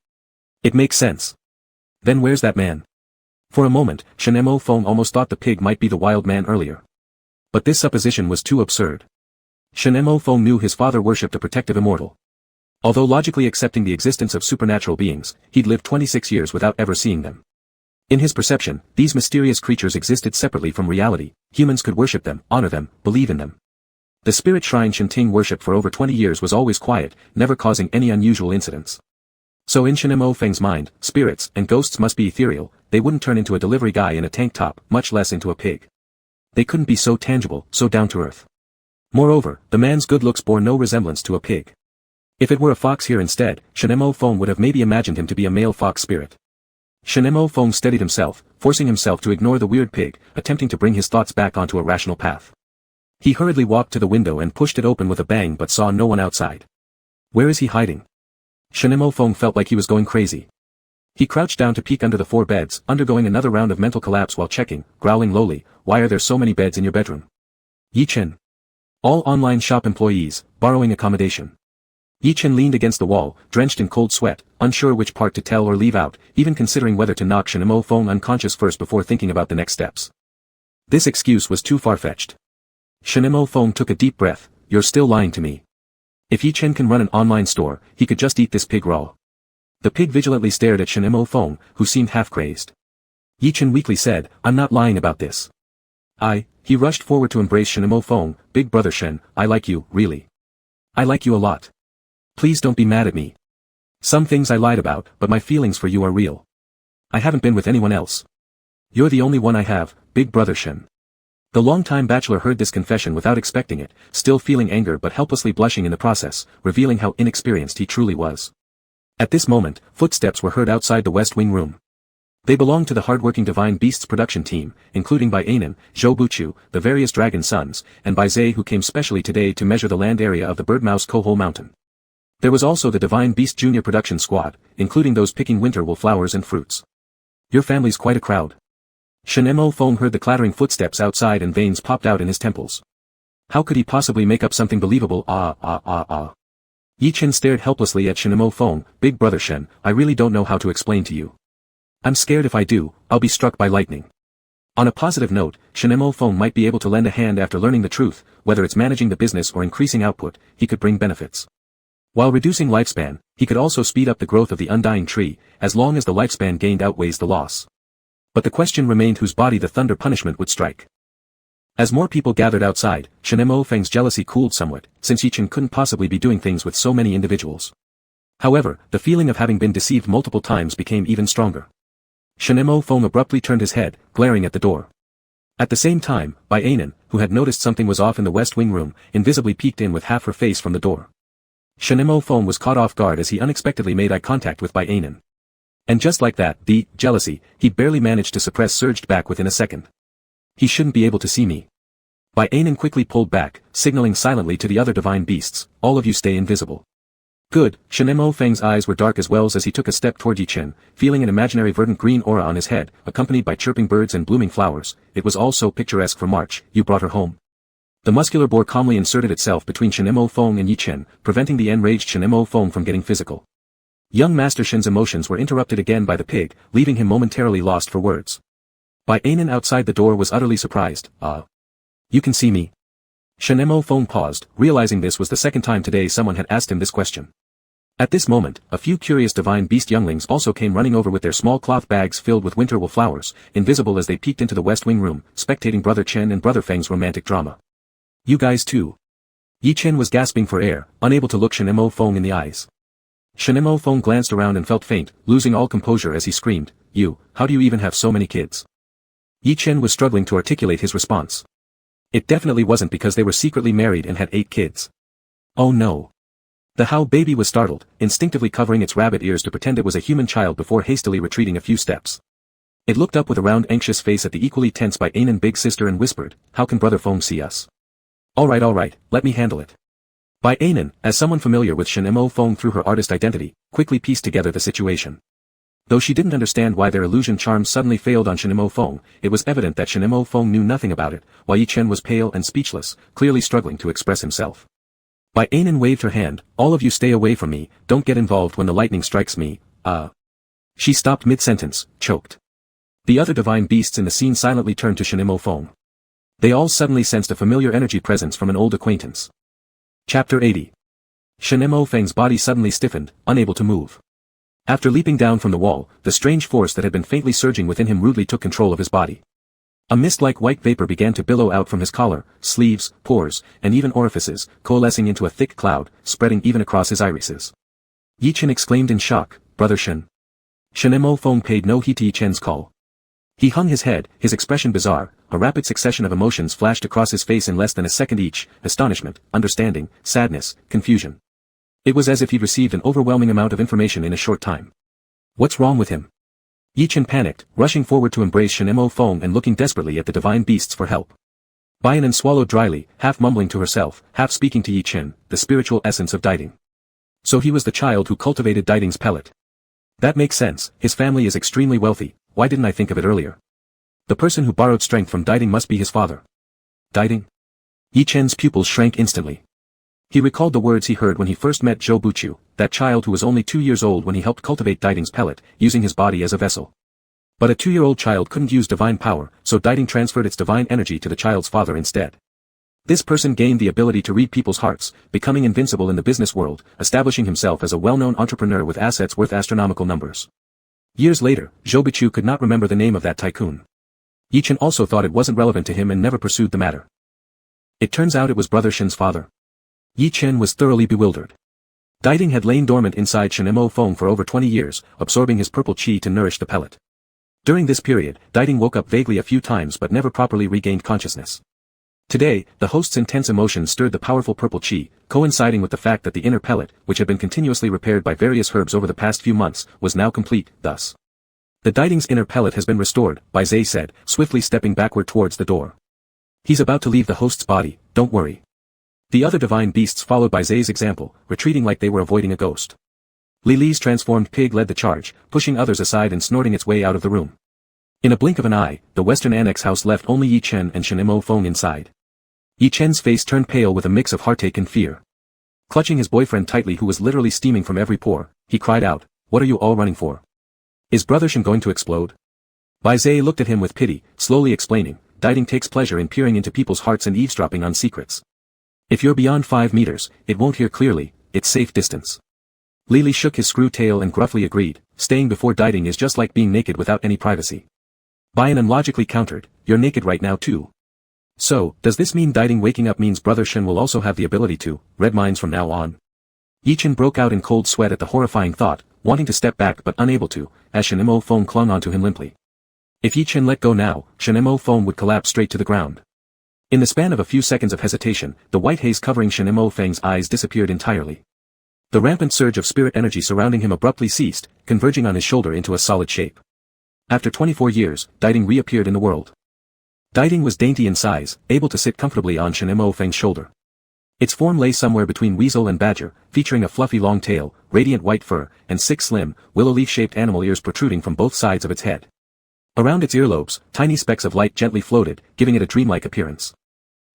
It makes sense. Then where's that man? For a moment, Shinemo Feng almost thought the pig might be the wild man earlier. But this supposition was too absurd. Shinemo Feng knew his father worshipped a protective immortal. Although logically accepting the existence of supernatural beings, he'd lived 26 years without ever seeing them. In his perception, these mysterious creatures existed separately from reality, humans could worship them, honor them, believe in them. The spirit shrine Shinting worshipped for over 20 years was always quiet, never causing any unusual incidents. So in Shinemo Feng's mind, spirits and ghosts must be ethereal, they wouldn't turn into a delivery guy in a tank top, much less into a pig. They couldn't be so tangible, so down to earth. Moreover, the man's good looks bore no resemblance to a pig. If it were a fox here instead, Shinemo Feng would have maybe imagined him to be a male fox spirit. Shinemo Feng steadied himself, forcing himself to ignore the weird pig, attempting to bring his thoughts back onto a rational path. He hurriedly walked to the window and pushed it open with a bang but saw no one outside. Where is he hiding? Shinemo Feng felt like he was going crazy. He crouched down to peek under the 4 beds, undergoing another round of mental collapse while checking, growling lowly, why are there so many beds in your bedroom? Yi Chen. All online shop employees, borrowing accommodation. Yi Chen leaned against the wall, drenched in cold sweat, unsure which part to tell or leave out, even considering whether to knock Shinemo Feng unconscious first before thinking about the next steps. This excuse was too far-fetched. Shinemo Feng took a deep breath, you're still lying to me. If Yi Chen can run an online store, he could just eat this pig raw. The pig vigilantly stared at Shinemo Feng, who seemed half-crazed. Yi Chen weakly said, I'm not lying about this. He rushed forward to embrace Shinemo Feng, big brother Shen, I like you, really. I like you a lot. Please don't be mad at me. Some things I lied about, but my feelings for you are real. I haven't been with anyone else. You're the only one I have, big brother Shen. The long-time bachelor heard this confession without expecting it, still feeling anger but helplessly blushing in the process, revealing how inexperienced he truly was. At this moment, footsteps were heard outside the West Wing room. They belonged to the hardworking Divine Beasts production team, including by Anan, Zhou Buchu, the various dragon sons, and by Zhe who came specially today to measure the land area of the Birdmouse Cohole Mountain. There was also the Divine Beast Junior production squad, including those picking winter wool flowers and fruits. Your family's quite a crowd. Shinemo Feng heard the clattering footsteps outside and veins popped out in his temples. How could he possibly make up something believable? Yi Chen stared helplessly at Shinemo Feng, big brother Shen, I really don't know how to explain to you. I'm scared if I do, I'll be struck by lightning. On a positive note, Shinemo Feng might be able to lend a hand after learning the truth, whether it's managing the business or increasing output, he could bring benefits. While reducing lifespan, he could also speed up the growth of the undying tree, as long as the lifespan gained outweighs the loss. But the question remained whose body the thunder punishment would strike. As more people gathered outside, Shinemo Feng's jealousy cooled somewhat, since Yi Chen couldn't possibly be doing things with so many individuals. However, the feeling of having been deceived multiple times became even stronger. Shinemo Feng abruptly turned his head, glaring at the door. At the same time, Bai Anan, who had noticed something was off in the West Wing room, invisibly peeked in with half her face from the door. Shinemo Feng was caught off guard as he unexpectedly made eye contact with Bai Anan. And just like that, the jealousy he barely managed to suppress surged back within a second. He shouldn't be able to see me. Bai Anan quickly pulled back, signaling silently to the other divine beasts, all of you stay invisible. Good, Shinemo Feng's eyes were dark as well as he took a step toward Yi Chen, feeling an imaginary verdant green aura on his head, accompanied by chirping birds and blooming flowers. It was all so picturesque for March. You brought her home. The muscular boar calmly inserted itself between Shinemo Feng and Yi Chen, preventing the enraged Shinemo Feng from getting physical. Young Master Shen's emotions were interrupted again by the pig, leaving him momentarily lost for words. Bai Anan outside the door was utterly surprised. You can see me? Shinemo Feng paused, realizing this was the second time today someone had asked him this question. At this moment, a few curious divine beast younglings also came running over with their small cloth bags filled with winter wool flowers, invisible as they peeked into the West Wing room, spectating Brother Chen and Brother Feng's romantic drama. You guys too. Yi Chen was gasping for air, unable to look Shinemo Feng in the eyes. Shinemo Feng glanced around and felt faint, losing all composure as he screamed, how do you even have so many kids? Yi Chen was struggling to articulate his response. It definitely wasn't because they were secretly married and had 8 kids. Oh no. The Hao baby was startled, instinctively covering its rabbit ears to pretend it was a human child before hastily retreating a few steps. It looked up with a round anxious face at the equally tense Bai Anan big sister and whispered, how can Brother Feng see us? Alright, let me handle it. Bai Anan, as someone familiar with Shinemo Feng through her artist identity, quickly pieced together the situation. Though she didn't understand why their illusion charms suddenly failed on Shinemo Feng, it was evident that Shinemo Feng knew nothing about it, while Yi Chen was pale and speechless, clearly struggling to express himself. Bai Anan waved her hand, all of you stay away from me, don't get involved when the lightning strikes me, She stopped mid-sentence, choked. The other divine beasts in the scene silently turned to Shinemo Feng. They all suddenly sensed a familiar energy presence from an old acquaintance. Chapter 80. Shinemo Feng's body suddenly stiffened, unable to move. After leaping down from the wall, the strange force that had been faintly surging within him rudely took control of his body. A mist-like white vapor began to billow out from his collar, sleeves, pores, and even orifices, coalescing into a thick cloud, spreading even across his irises. Yi Chen exclaimed in shock, Brother Shen. Shinemo Feng paid no heed to Yi Chen's call. He hung his head, his expression bizarre, a rapid succession of emotions flashed across his face in less than a second each, astonishment, understanding, sadness, confusion. It was as if he'd received an overwhelming amount of information in a short time. What's wrong with him? Yi Chen panicked, rushing forward to embrace Shen Feng and looking desperately at the divine beasts for help. Baianan swallowed dryly, half mumbling to herself, half speaking to Yi Chen, the spiritual essence of Diding. So he was the child who cultivated Diding's pellet. That makes sense, his family is extremely wealthy, why didn't I think of it earlier? The person who borrowed strength from Diding must be his father. Diding? Yi Chen's pupils shrank instantly. He recalled the words he heard when he first met Zhou Buqiu, that child who was only 2 years old when he helped cultivate Diding's pellet, using his body as a vessel. But a 2-year-old child couldn't use divine power, so Diding transferred its divine energy to the child's father instead. This person gained the ability to read people's hearts, becoming invincible in the business world, establishing himself as a well-known entrepreneur with assets worth astronomical numbers. Years later, Zhou Buqiu could not remember the name of that tycoon. Yi Chen also thought it wasn't relevant to him and never pursued the matter. It turns out it was Brother Shen's father. Yi Chen was thoroughly bewildered. Diding had lain dormant inside Shen Feng for over 20 years, absorbing his purple qi to nourish the pellet. During this period, Diding woke up vaguely a few times but never properly regained consciousness. Today, the host's intense emotions stirred the powerful purple qi, coinciding with the fact that the inner pellet, which had been continuously repaired by various herbs over the past few months, was now complete, thus. The Diding's inner pellet has been restored, Zhe said, swiftly stepping backward towards the door. He's about to leave the host's body, don't worry. The other divine beasts followed Zhe's example, retreating like they were avoiding a ghost. Li's transformed pig led the charge, pushing others aside and snorting its way out of the room. In a blink of an eye, the western annex house left only Yi Chen and Shen Feng inside. Yi Chen's face turned pale with a mix of heartache and fear. Clutching his boyfriend tightly who was literally steaming from every pore, he cried out, "What are you all running for? Is Brother Shen going to explode?" Zhe looked at him with pity, slowly explaining, Diding takes pleasure in peering into people's hearts and eavesdropping on secrets. If you're beyond 5 meters, it won't hear clearly, it's safe distance. Li shook his screw tail and gruffly agreed, staying before Diding is just like being naked without any privacy. Baianan logically countered, you're naked right now too. So, does this mean Diding waking up means Brother Shen will also have the ability to read minds from now on? Yi Chen broke out in cold sweat at the horrifying thought, wanting to step back but unable to, as Shen Feng clung onto him limply. If Yi Chen let go now, Shen Feng would collapse straight to the ground. In the span of a few seconds of hesitation, the white haze covering Shen Feng's eyes disappeared entirely. The rampant surge of spirit energy surrounding him abruptly ceased, converging on his shoulder into a solid shape. After 24 years, Diding reappeared in the world. Diding was dainty in size, able to sit comfortably on Shen Feng's shoulder. Its form lay somewhere between weasel and badger, featuring a fluffy long tail, radiant white fur, and 6 slim, willow leaf-shaped animal ears protruding from both sides of its head. Around its earlobes, tiny specks of light gently floated, giving it a dreamlike appearance.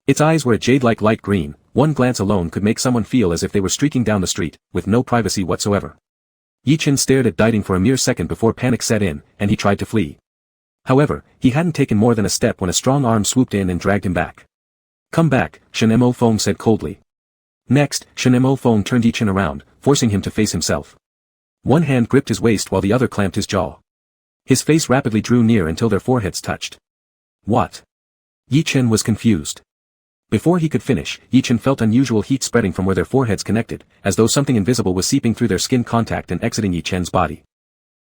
Its eyes were a jade-like light green, one glance alone could make someone feel as if they were streaking down the street, with no privacy whatsoever. Yi Chen stared at Diding for a mere second before panic set in, and he tried to flee. However, he hadn't taken more than a step when a strong arm swooped in and dragged him back. Come back, Shen Feng said coldly. Next, Shen Feng turned Yi Chen around, forcing him to face himself. One hand gripped his waist while the other clamped his jaw. His face rapidly drew near until their foreheads touched. What? Yi Chen was confused. Before he could finish, Yi Chen felt unusual heat spreading from where their foreheads connected, as though something invisible was seeping through their skin contact and exiting Yi Chen's body.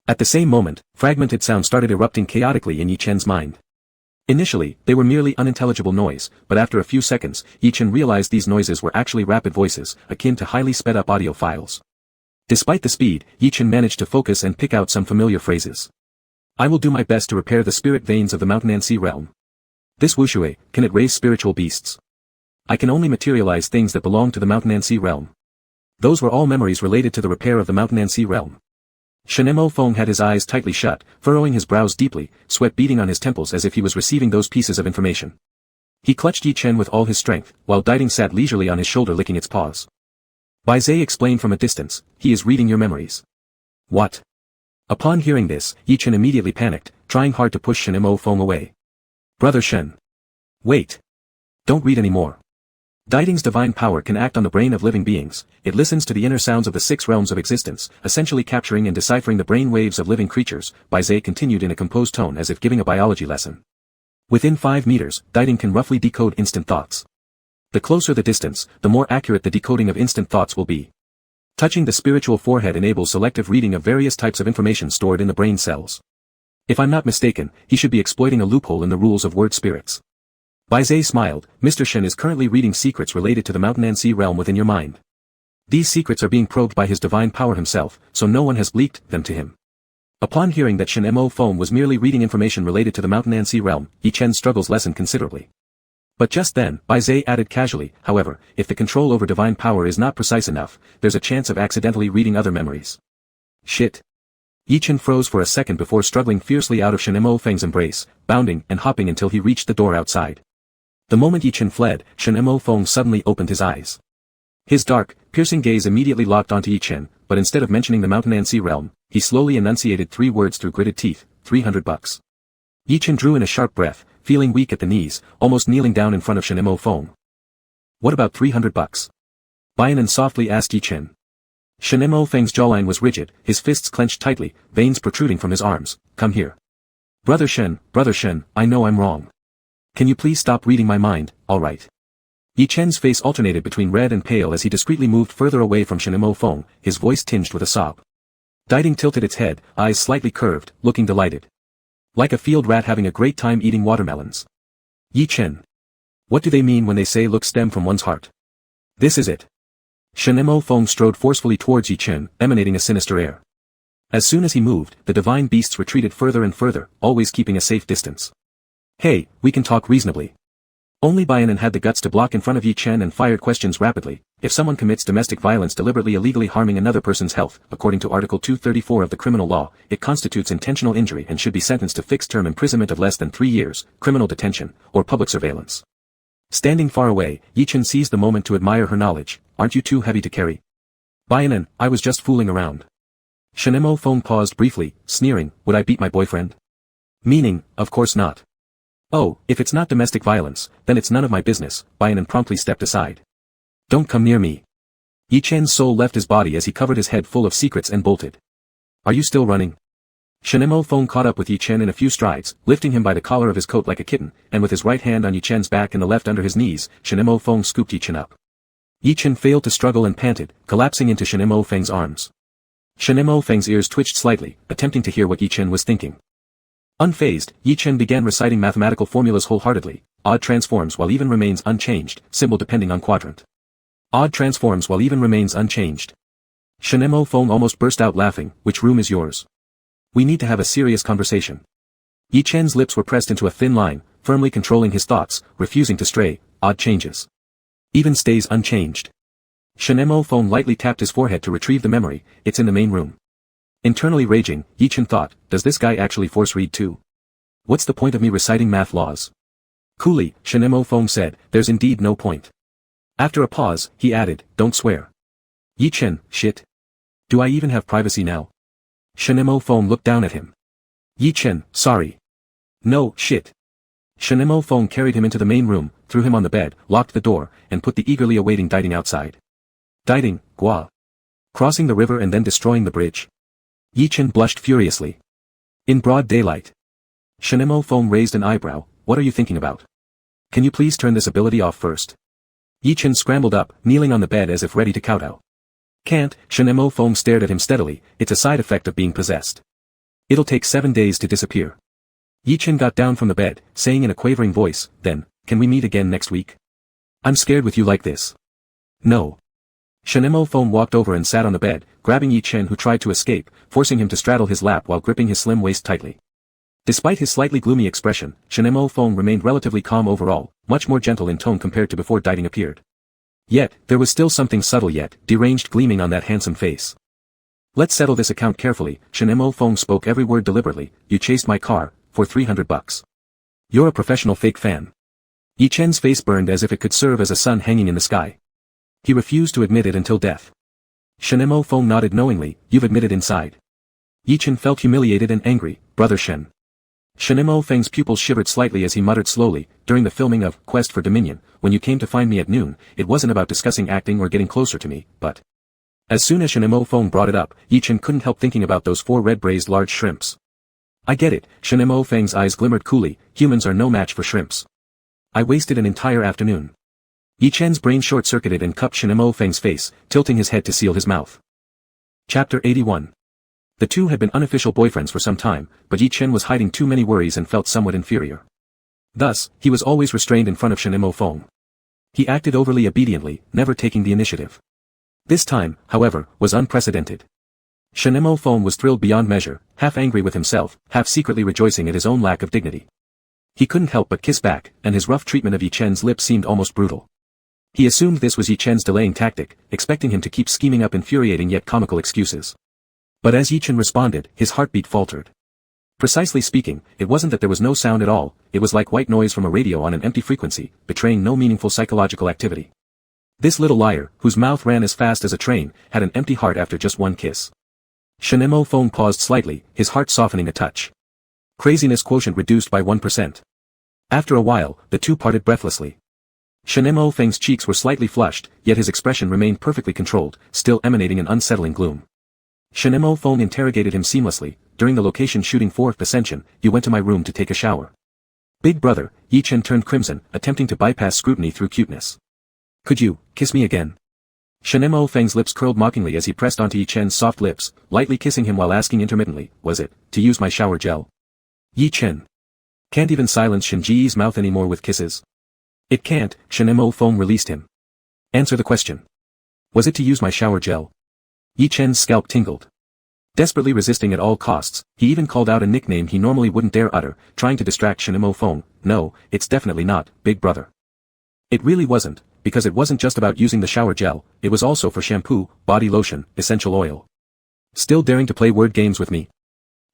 At the same moment, fragmented sounds started erupting chaotically in Yi Chen's mind. Initially, they were merely unintelligible noise, but after a few seconds, Yi Chen realized these noises were actually rapid voices, akin to highly sped-up audio files. Despite the speed, Yi Chen managed to focus and pick out some familiar phrases. I will do my best to repair the spirit veins of the Mountain and Sea realm. This Wushui, can it raise spiritual beasts? I can only materialize things that belong to the Mountain and Sea realm. Those were all memories related to the repair of the Mountain and Sea realm. Shen Feng had his eyes tightly shut, furrowing his brows deeply, sweat beading on his temples as if he was receiving those pieces of information. He clutched Yi Chen with all his strength, while Diding sat leisurely on his shoulder licking its paws. Zhe explained from a distance, he is reading your memories. What? Upon hearing this, Yi Chen immediately panicked, trying hard to push Shen Feng away. Brother Shen. Wait. Don't read anymore. Diding's divine power can act on the brain of living beings, it listens to the inner sounds of the 6 realms of existence, essentially capturing and deciphering the brain waves of living creatures, Zhe continued in a composed tone as if giving a biology lesson. Within 5 meters, Diding can roughly decode instant thoughts. The closer the distance, the more accurate the decoding of instant thoughts will be. Touching the spiritual forehead enables selective reading of various types of information stored in the brain cells. If I'm not mistaken, he should be exploiting a loophole in the rules of word spirits. Zhe smiled, Mr. Shen is currently reading secrets related to the Mountain and Sea realm within your mind. These secrets are being probed by his divine power himself, so no one has leaked them to him. Upon hearing that Shen Mo Feng was merely reading information related to the Mountain and Sea realm, Yi Chen's struggles lessened considerably. But just then, Bai Zhe added casually, however, if the control over divine power is not precise enough, there's a chance of accidentally reading other memories. Shit. Yi Chen froze for a second before struggling fiercely out of Shen Mo Feng's embrace, bounding and hopping until he reached the door outside. The moment Yi Chen fled, Shen Mo Feng suddenly opened his eyes. His dark, piercing gaze immediately locked onto Yi Chen, but instead of mentioning the Mountain and Sea realm, he slowly enunciated 3 words through gritted teeth, $300. Yi Chen drew in a sharp breath, feeling weak at the knees, almost kneeling down in front of Shen Mo Feng. What about $300? Bainan softly asked Yi Chen. Shen Mo Feng's jawline was rigid, his fists clenched tightly, veins protruding from his arms. Come here. Brother Shen, I know I'm wrong. Can you please stop reading my mind, alright? Yi Chen's face alternated between red and pale as he discreetly moved further away from Shen Mo Feng, his voice tinged with a sob. Diding tilted its head, eyes slightly curved, looking delighted. Like a field rat having a great time eating watermelons. Yi Chen. What do they mean when they say look stem from one's heart? This is it. Shen Mo Feng strode forcefully towards Yi Chen, emanating a sinister air. As soon as he moved, the divine beasts retreated further and further, always keeping a safe distance. Hey, we can talk reasonably. Only Bainan had the guts to block in front of Yi Chen and fired questions rapidly. If someone commits domestic violence deliberately illegally harming another person's health, according to Article 234 of the criminal law, it constitutes intentional injury and should be sentenced to fixed-term imprisonment of less than 3 years, criminal detention, or public surveillance. Standing far away, Yi Chen seized the moment to admire her knowledge. Aren't you too heavy to carry? Bainan, I was just fooling around. Shen Mo Feng paused briefly, sneering, would I beat my boyfriend? Meaning, of course not. Oh, if it's not domestic violence, then it's none of my business, Bainan promptly stepped aside. Don't come near me. Yi Chen's soul left his body as he covered his head full of secrets and bolted. Are you still running? Shen Mo Feng caught up with Yi Chen in a few strides, lifting him by the collar of his coat like a kitten, and with his right hand on Yi Chen's back and the left under his knees, Shen Mo Feng scooped Yi Chen up. Yi Chen failed to struggle and panted, collapsing into Shen Mo Feng's arms. Shen Mo Feng's ears twitched slightly, attempting to hear what Yi Chen was thinking. Unfazed, Yi Chen began reciting mathematical formulas wholeheartedly. Odd transforms while even remains unchanged, symbol depending on quadrant. Odd transforms while even remains unchanged. Shen Mo Feng almost burst out laughing. Which room is yours? We need to have a serious conversation. Yi Chen's lips were pressed into a thin line, firmly controlling his thoughts, refusing to stray. Odd changes. Even stays unchanged. Shen Mo Feng lightly tapped his forehead to retrieve the memory. It's in the main room. Internally raging, Yi Chen thought, does this guy actually force read too? What's the point of me reciting math laws? Coolly, Shen Mo Feng said, there's indeed no point. After a pause, he added, don't swear. Yi Chen, shit. Do I even have privacy now? Shen Mo Feng looked down at him. Yi Chen, sorry. No, shit. Shen Mo Feng carried him into the main room, threw him on the bed, locked the door, and put the eagerly awaiting Diding outside. Diding, Gua. Crossing the river and then destroying the bridge. Yi Chen blushed furiously. In broad daylight. Shen Mo Feng raised an eyebrow. What are you thinking about? Can you please turn this ability off first? Yi Chen scrambled up, kneeling on the bed as if ready to kowtow. Can't, Shen Mo Feng stared at him steadily. It's a side effect of being possessed. It'll take 7 days to disappear. Yi Chen got down from the bed, saying in a quavering voice, then, can we meet again next week? I'm scared with you like this. No. Shen Mo Feng walked over and sat on the bed, grabbing Yi Chen who tried to escape, forcing him to straddle his lap while gripping his slim waist tightly. Despite his slightly gloomy expression, Shen Mo Feng remained relatively calm overall, much more gentle in tone compared to before Diding appeared. Yet, there was still something subtle yet deranged gleaming on that handsome face. Let's settle this account carefully, Shen Mo Feng spoke every word deliberately. You chased my car, for $300. You're a professional fake fan. Yi Chen's face burned as if it could serve as a sun hanging in the sky. He refused to admit it until death. Shen Mo Feng nodded knowingly. You've admitted inside. Yi Chen felt humiliated and angry. Brother Shen. Shen Mo Feng's pupils shivered slightly as he muttered slowly, during the filming of Quest for Dominion, when you came to find me at noon, it wasn't about discussing acting or getting closer to me, but... As soon as Shen Mo Feng brought it up, Yi Chen couldn't help thinking about those 4 red-braised large shrimps. I get it, Shen Mo Feng's eyes glimmered coolly. Humans are no match for shrimps. I wasted an entire afternoon. Yi Chen's brain short-circuited and cupped Shen Mo Feng's face, tilting his head to seal his mouth. Chapter 81. The two had been unofficial boyfriends for some time, but Yi Chen was hiding too many worries and felt somewhat inferior. Thus, he was always restrained in front of Shen Mo Feng. He acted overly obediently, never taking the initiative. This time, however, was unprecedented. Shenemo Feng was thrilled beyond measure, half angry with himself, half secretly rejoicing at his own lack of dignity. He couldn't help but kiss back, and his rough treatment of Yi Chen's lips seemed almost brutal. He assumed this was Yi Chen's delaying tactic, expecting him to keep scheming up infuriating yet comical excuses. But as Yi Chen responded, his heartbeat faltered. Precisely speaking, it wasn't that there was no sound at all, it was like white noise from a radio on an empty frequency, betraying no meaningful psychological activity. This little liar, whose mouth ran as fast as a train, had an empty heart after just one kiss. Shenemo Feng paused slightly, his heart softening a touch. Craziness quotient reduced by 1%. After a while, the two parted breathlessly. Shenemo Feng's cheeks were slightly flushed, yet his expression remained perfectly controlled, still emanating an unsettling gloom. Shenemo Feng interrogated him seamlessly. During the location shooting 4th Ascension, you went to my room to take a shower. Big brother, Yi Chen turned crimson, attempting to bypass scrutiny through cuteness. Could you kiss me again? Shenemo Feng's lips curled mockingly as he pressed onto Yi Chen's soft lips, lightly kissing him while asking intermittently, was it, to use my shower gel? Yi Chen can't even silence Shen Ji's mouth anymore with kisses. It can't, Shenemo Feng released him. Answer the question. Was it to use my shower gel? Yi Chen's scalp tingled. Desperately resisting at all costs, he even called out a nickname he normally wouldn't dare utter, trying to distract Shenemo Feng. No, it's definitely not, big brother. It really wasn't, because it wasn't just about using the shower gel, it was also for shampoo, body lotion, essential oil. Still daring to play word games with me?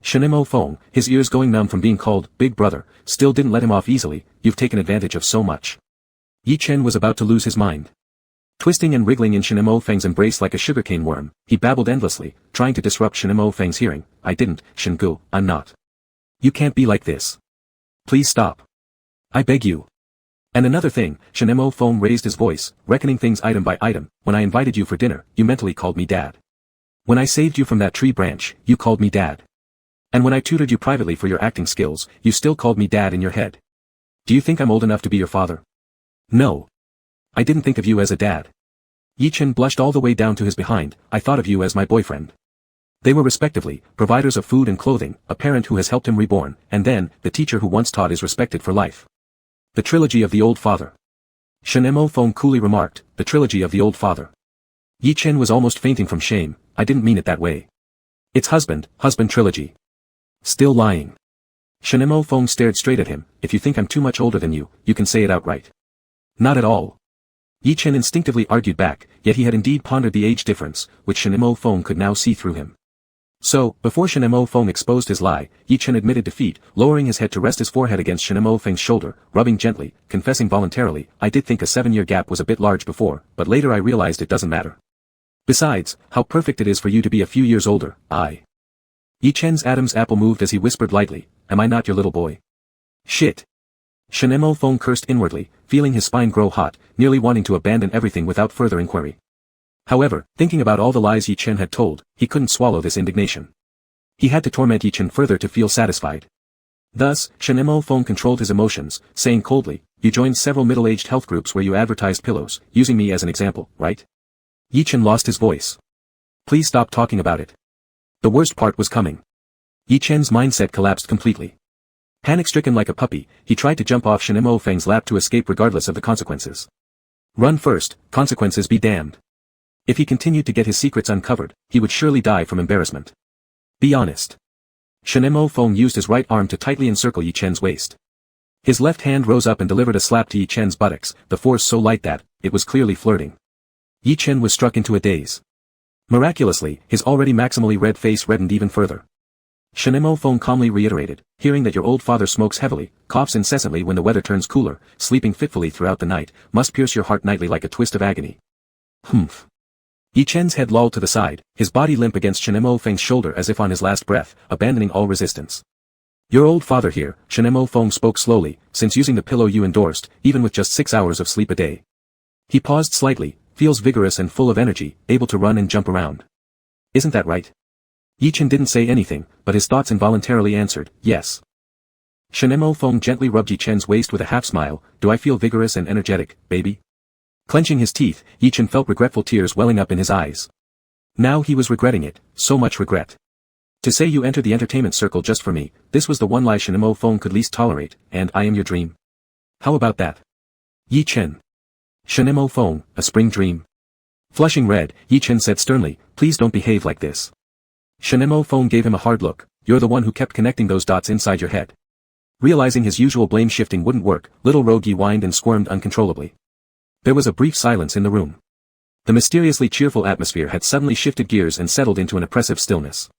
Shenemo Feng, his ears going numb from being called big brother, still didn't let him off easily. You've taken advantage of so much. Yi Chen was about to lose his mind. Twisting and wriggling in Shenemo Feng's embrace like a sugarcane worm, he babbled endlessly, trying to disrupt Shenemo Feng's hearing. I didn't, Shengu, I'm not. You can't be like this. Please stop. I beg you. And another thing, Shenemo Feng raised his voice, reckoning things item by item. When I invited you for dinner, you mentally called me dad. When I saved you from that tree branch, you called me dad. And when I tutored you privately for your acting skills, you still called me dad in your head. Do you think I'm old enough to be your father? No. I didn't think of you as a dad. Yi Chen blushed all the way down to his behind. I thought of you as my boyfriend. They were respectively, providers of food and clothing, a parent who has helped him reborn, and then, the teacher who once taught is respected for life. The trilogy of the old father. Shenemo Feng coolly remarked, the trilogy of the old father. Yi Chen was almost fainting from shame. I didn't mean it that way. It's husband trilogy. Still lying. Shenemo Feng stared straight at him. If you think I'm too much older than you, you can say it outright. Not at all. Yi Chen instinctively argued back, yet he had indeed pondered the age difference, which Shenemo Feng could now see through him. So, before Shenemo Feng exposed his lie, Yi Chen admitted defeat, lowering his head to rest his forehead against Shenemo Feng's shoulder, rubbing gently, confessing voluntarily, I did think a 7-year gap was a bit large before, but later I realized it doesn't matter. Besides, how perfect it is for you to be a few years older, Yi Chen's Adam's apple moved as he whispered lightly, am I not your little boy? Shit. Shenemo Feng cursed inwardly, feeling his spine grow hot, nearly wanting to abandon everything without further inquiry. However, thinking about all the lies Yi Chen had told, he couldn't swallow this indignation. He had to torment Yi Chen further to feel satisfied. Thus, Shenemo Feng controlled his emotions, saying coldly, you joined several middle-aged health groups where you advertised pillows, using me as an example, right? Yi Chen lost his voice. Please stop talking about it. The worst part was coming. Yi Chen's mindset collapsed completely. Panic-stricken like a puppy, he tried to jump off Shenemo Feng's lap to escape regardless of the consequences. Run first, consequences be damned. If he continued to get his secrets uncovered, he would surely die from embarrassment. Be honest. Shenemo Feng used his right arm to tightly encircle Yi Chen's waist. His left hand rose up and delivered a slap to Yi Chen's buttocks, the force so light that, it was clearly flirting. Yi Chen was struck into a daze. Miraculously, his already maximally red face reddened even further. Shenemo Feng calmly reiterated, hearing that your old father smokes heavily, coughs incessantly when the weather turns cooler, sleeping fitfully throughout the night, must pierce your heart nightly like a twist of agony. Humph. Yi Chen's head lolled to the side, his body limp against Shenemo Feng's shoulder as if on his last breath, abandoning all resistance. Your old father here, Shenemo Feng spoke slowly, since using the pillow you endorsed, even with just 6 hours of sleep a day. He paused slightly, feels vigorous and full of energy, able to run and jump around. Isn't that right? Yi Chen didn't say anything, but his thoughts involuntarily answered, yes. Shenemo Feng gently rubbed Yi Chen's waist with a half-smile, do I feel vigorous and energetic, baby? Clenching his teeth, Yi Chen felt regretful tears welling up in his eyes. Now he was regretting it, so much regret. To say you entered the entertainment circle just for me, this was the one lie Shenemo Feng could least tolerate, and I am your dream. How about that? Yi Chen. Shenemo Feng, a spring dream. Flushing red, Yi Chen said sternly, please don't behave like this. Shinemo Feng gave him a hard look. You're the one who kept connecting those dots inside your head. Realizing his usual blame shifting wouldn't work, little Rogi whined and squirmed uncontrollably. There was a brief silence in the room. The mysteriously cheerful atmosphere had suddenly shifted gears and settled into an oppressive stillness.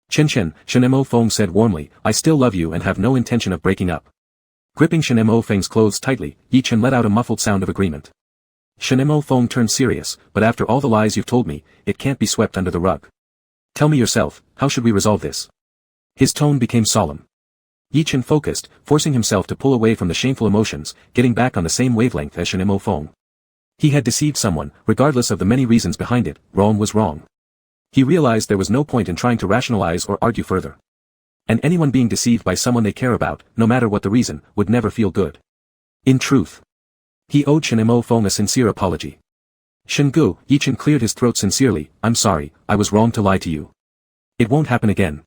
Chen, Shinemo Feng said warmly, I still love you and have no intention of breaking up. Gripping Shinemo Feng's clothes tightly, Yi Chen let out a muffled sound of agreement. Shinemo Feng turned serious, but after all the lies you've told me, it can't be swept under the rug. Tell me yourself, how should we resolve this? His tone became solemn. Yi Chen focused, forcing himself to pull away from the shameful emotions, getting back on the same wavelength as Shinemo Feng. He had deceived someone, regardless of the many reasons behind it, wrong was wrong. He realized there was no point in trying to rationalize or argue further. And anyone being deceived by someone they care about, no matter what the reason, would never feel good. In truth, he owed Shinemo Feng a sincere apology. Shingu, Yi Chen cleared his throat sincerely, I'm sorry, I was wrong to lie to you. It won't happen again.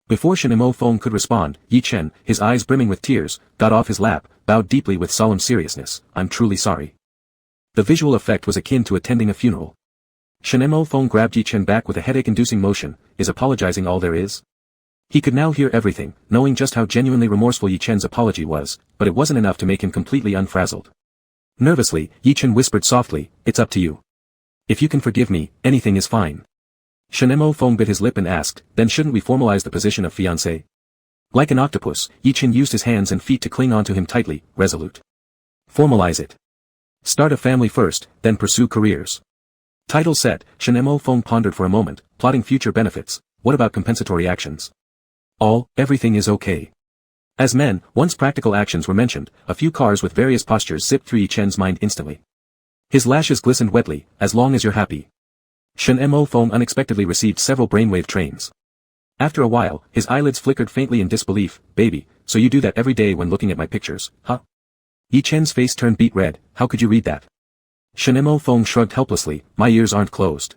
Before Shinemo Feng could respond, Yi Chen, his eyes brimming with tears, got off his lap, bowed deeply with solemn seriousness, I'm truly sorry. The visual effect was akin to attending a funeral. Shinemo Feng grabbed Yi Chen back with a headache-inducing motion, is apologizing all there is? He could now hear everything, knowing just how genuinely remorseful Yi Chen's apology was, but it wasn't enough to make him completely unfrazzled. Nervously, Yi Chen whispered softly, it's up to you. If you can forgive me, anything is fine. Shinemo Feng bit his lip and asked, then shouldn't we formalize the position of fiancé? Like an octopus, Yi Chen used his hands and feet to cling onto him tightly, resolute. Formalize it. Start a family first, then pursue careers. Title set, Shinemo Feng pondered for a moment, plotting future benefits. What about compensatory actions? Everything is okay. As men, once practical actions were mentioned, a few cars with various postures zipped through Yi Chen's mind instantly. His lashes glistened wetly, as long as you're happy. Shinemo Feng unexpectedly received several brainwave trains. After a while, his eyelids flickered faintly in disbelief, baby, so you do that every day when looking at my pictures, huh? Yi Chen's face turned beet red, how could you read that? Shinemo Feng shrugged helplessly, my ears aren't closed.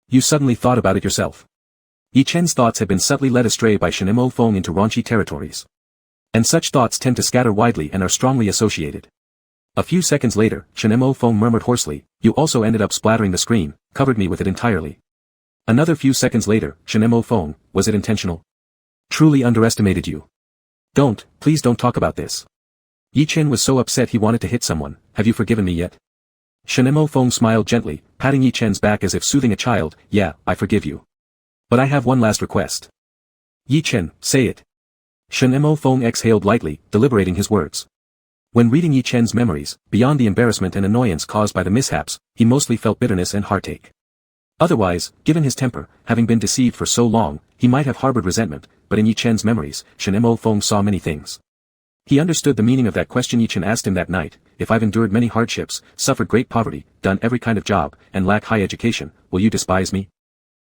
You suddenly thought about it yourself. Yi Chen's thoughts had been subtly led astray by Shinemo Feng into raunchy territories. And such thoughts tend to scatter widely and are strongly associated. A few seconds later, Shinemo Feng murmured hoarsely, you also ended up splattering the screen, covered me with it entirely. Another few seconds later, Shinemo Feng, was it intentional? Truly underestimated you. Please don't talk about this. Yi Chen was so upset he wanted to hit someone, have you forgiven me yet? Shinemo Feng smiled gently, patting Yi Chen's back as if soothing a child, yeah, I forgive you. But I have one last request. Yi Chen, say it. Shinemo Feng exhaled lightly, deliberating his words. When reading Yi Chen's memories, beyond the embarrassment and annoyance caused by the mishaps, he mostly felt bitterness and heartache. Otherwise, given his temper, having been deceived for so long, he might have harbored resentment, but in Yi Chen's memories, Shinemo Feng saw many things. He understood the meaning of that question Yi Chen asked him that night, if I've endured many hardships, suffered great poverty, done every kind of job, and lack high education, will you despise me?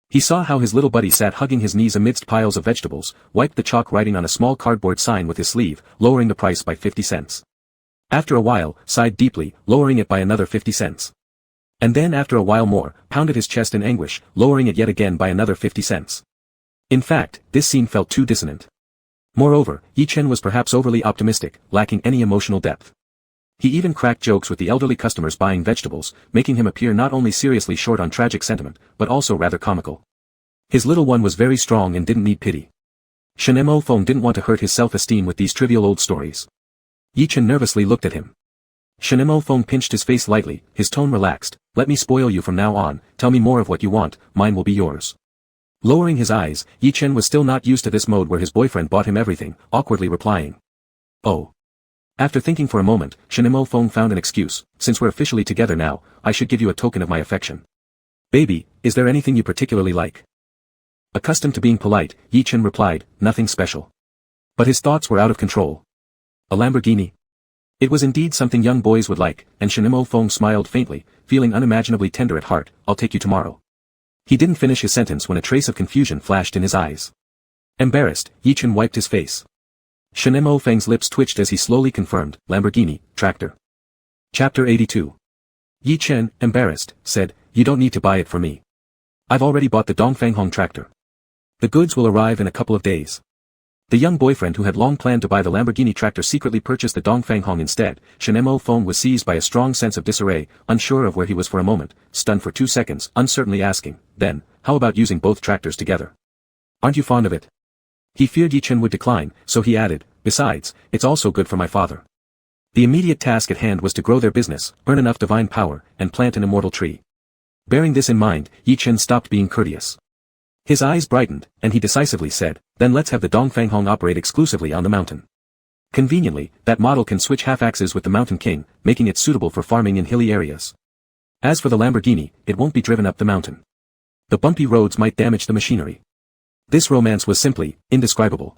He saw how his little buddy sat hugging his knees amidst piles of vegetables, wiped the chalk writing on a small cardboard sign with his sleeve, lowering the price by 50 cents. After a while, sighed deeply, lowering it by another 50 cents. And then after a while more, pounded his chest in anguish, lowering it yet again by another 50 cents. In fact, this scene felt too dissonant. Moreover, Yi Chen was perhaps overly optimistic, lacking any emotional depth. He even cracked jokes with the elderly customers buying vegetables, making him appear not only seriously short on tragic sentiment, but also rather comical. His little one was very strong and didn't need pity. Shinemo Feng didn't want to hurt his self-esteem with these trivial old stories. Yi Chen nervously looked at him. Shinemo Feng pinched his face lightly, his tone relaxed, let me spoil you from now on, tell me more of what you want, mine will be yours. Lowering his eyes, Yi Chen was still not used to this mode where his boyfriend bought him everything, awkwardly replying. Oh. After thinking for a moment, Shinemo Feng found an excuse, since we're officially together now, I should give you a token of my affection. Baby, is there anything you particularly like? Accustomed to being polite, Yi Chen replied, nothing special. But his thoughts were out of control. A Lamborghini? It was indeed something young boys would like, and Shinemo Feng smiled faintly, feeling unimaginably tender at heart, I'll take you tomorrow. He didn't finish his sentence when a trace of confusion flashed in his eyes. Embarrassed, Yi Chen wiped his face. Shinemo Feng's lips twitched as he slowly confirmed, Lamborghini, tractor. Chapter 82. Yi Chen, embarrassed, said, you don't need to buy it for me. I've already bought the Dongfanghong tractor. The goods will arrive in a couple of days. The young boyfriend who had long planned to buy the Lamborghini tractor secretly purchased the Dongfanghong instead. Shinemo Feng was seized by a strong sense of disarray, unsure of where he was for a moment, stunned for 2 seconds, uncertainly asking, then, how about using both tractors together? Aren't you fond of it? He feared Yi Chen would decline, so he added, besides, it's also good for my father. The immediate task at hand was to grow their business, earn enough divine power, and plant an immortal tree. Bearing this in mind, Yi Chen stopped being courteous. His eyes brightened, and he decisively said, then let's have the Dongfang Hong operate exclusively on the mountain. Conveniently, that model can switch half-axes with the Mountain King, making it suitable for farming in hilly areas. As for the Lamborghini, it won't be driven up the mountain. The bumpy roads might damage the machinery. This romance was simply indescribable.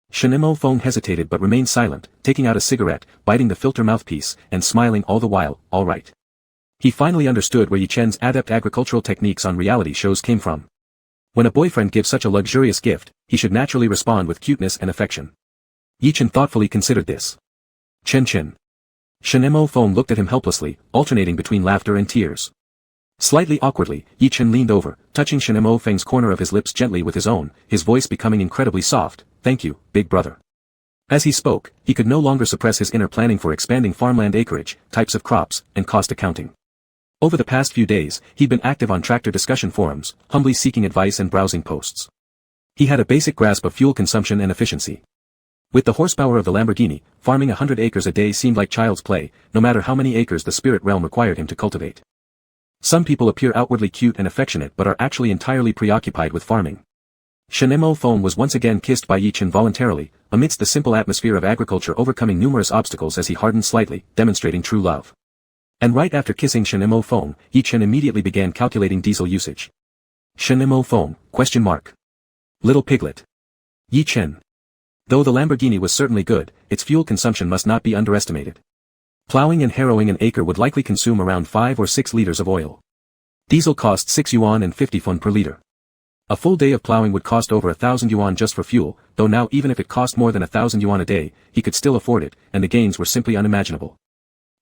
Shenemo Feng hesitated but remained silent, taking out a cigarette, biting the filter mouthpiece, and smiling all the while, all right. He finally understood where Yi Chen's adept agricultural techniques on reality shows came from. When a boyfriend gives such a luxurious gift, he should naturally respond with cuteness and affection. Yi Chen thoughtfully considered this. Chen. Shenemo Feng looked at him helplessly, alternating between laughter and tears. Slightly awkwardly, Yi Chen leaned over, touching Shenemo Feng's corner of his lips gently with his own, his voice becoming incredibly soft, thank you, big brother. As he spoke, he could no longer suppress his inner planning for expanding farmland acreage, types of crops, and cost accounting. Over the past few days, he'd been active on tractor discussion forums, humbly seeking advice and browsing posts. He had a basic grasp of fuel consumption and efficiency. With the horsepower of the Lamborghini, farming 100 acres a day seemed like child's play, no matter how many acres the spirit realm required him to cultivate. Some people appear outwardly cute and affectionate but are actually entirely preoccupied with farming. Shenemo Feng was once again kissed by Yi Chen voluntarily, amidst the simple atmosphere of agriculture overcoming numerous obstacles as he hardened slightly, demonstrating true love. And right after kissing Shenemo Feng, Yi Chen immediately began calculating diesel usage. Shenemo Feng, ? Little piglet. Yi Chen. Though the Lamborghini was certainly good, its fuel consumption must not be underestimated. Plowing and harrowing an acre would likely consume around 5 or 6 liters of oil. Diesel cost 6 yuan and 50 fun per liter. A full day of plowing would cost over 1,000 yuan just for fuel, though now even if it cost more than 1,000 yuan a day, he could still afford it, and the gains were simply unimaginable.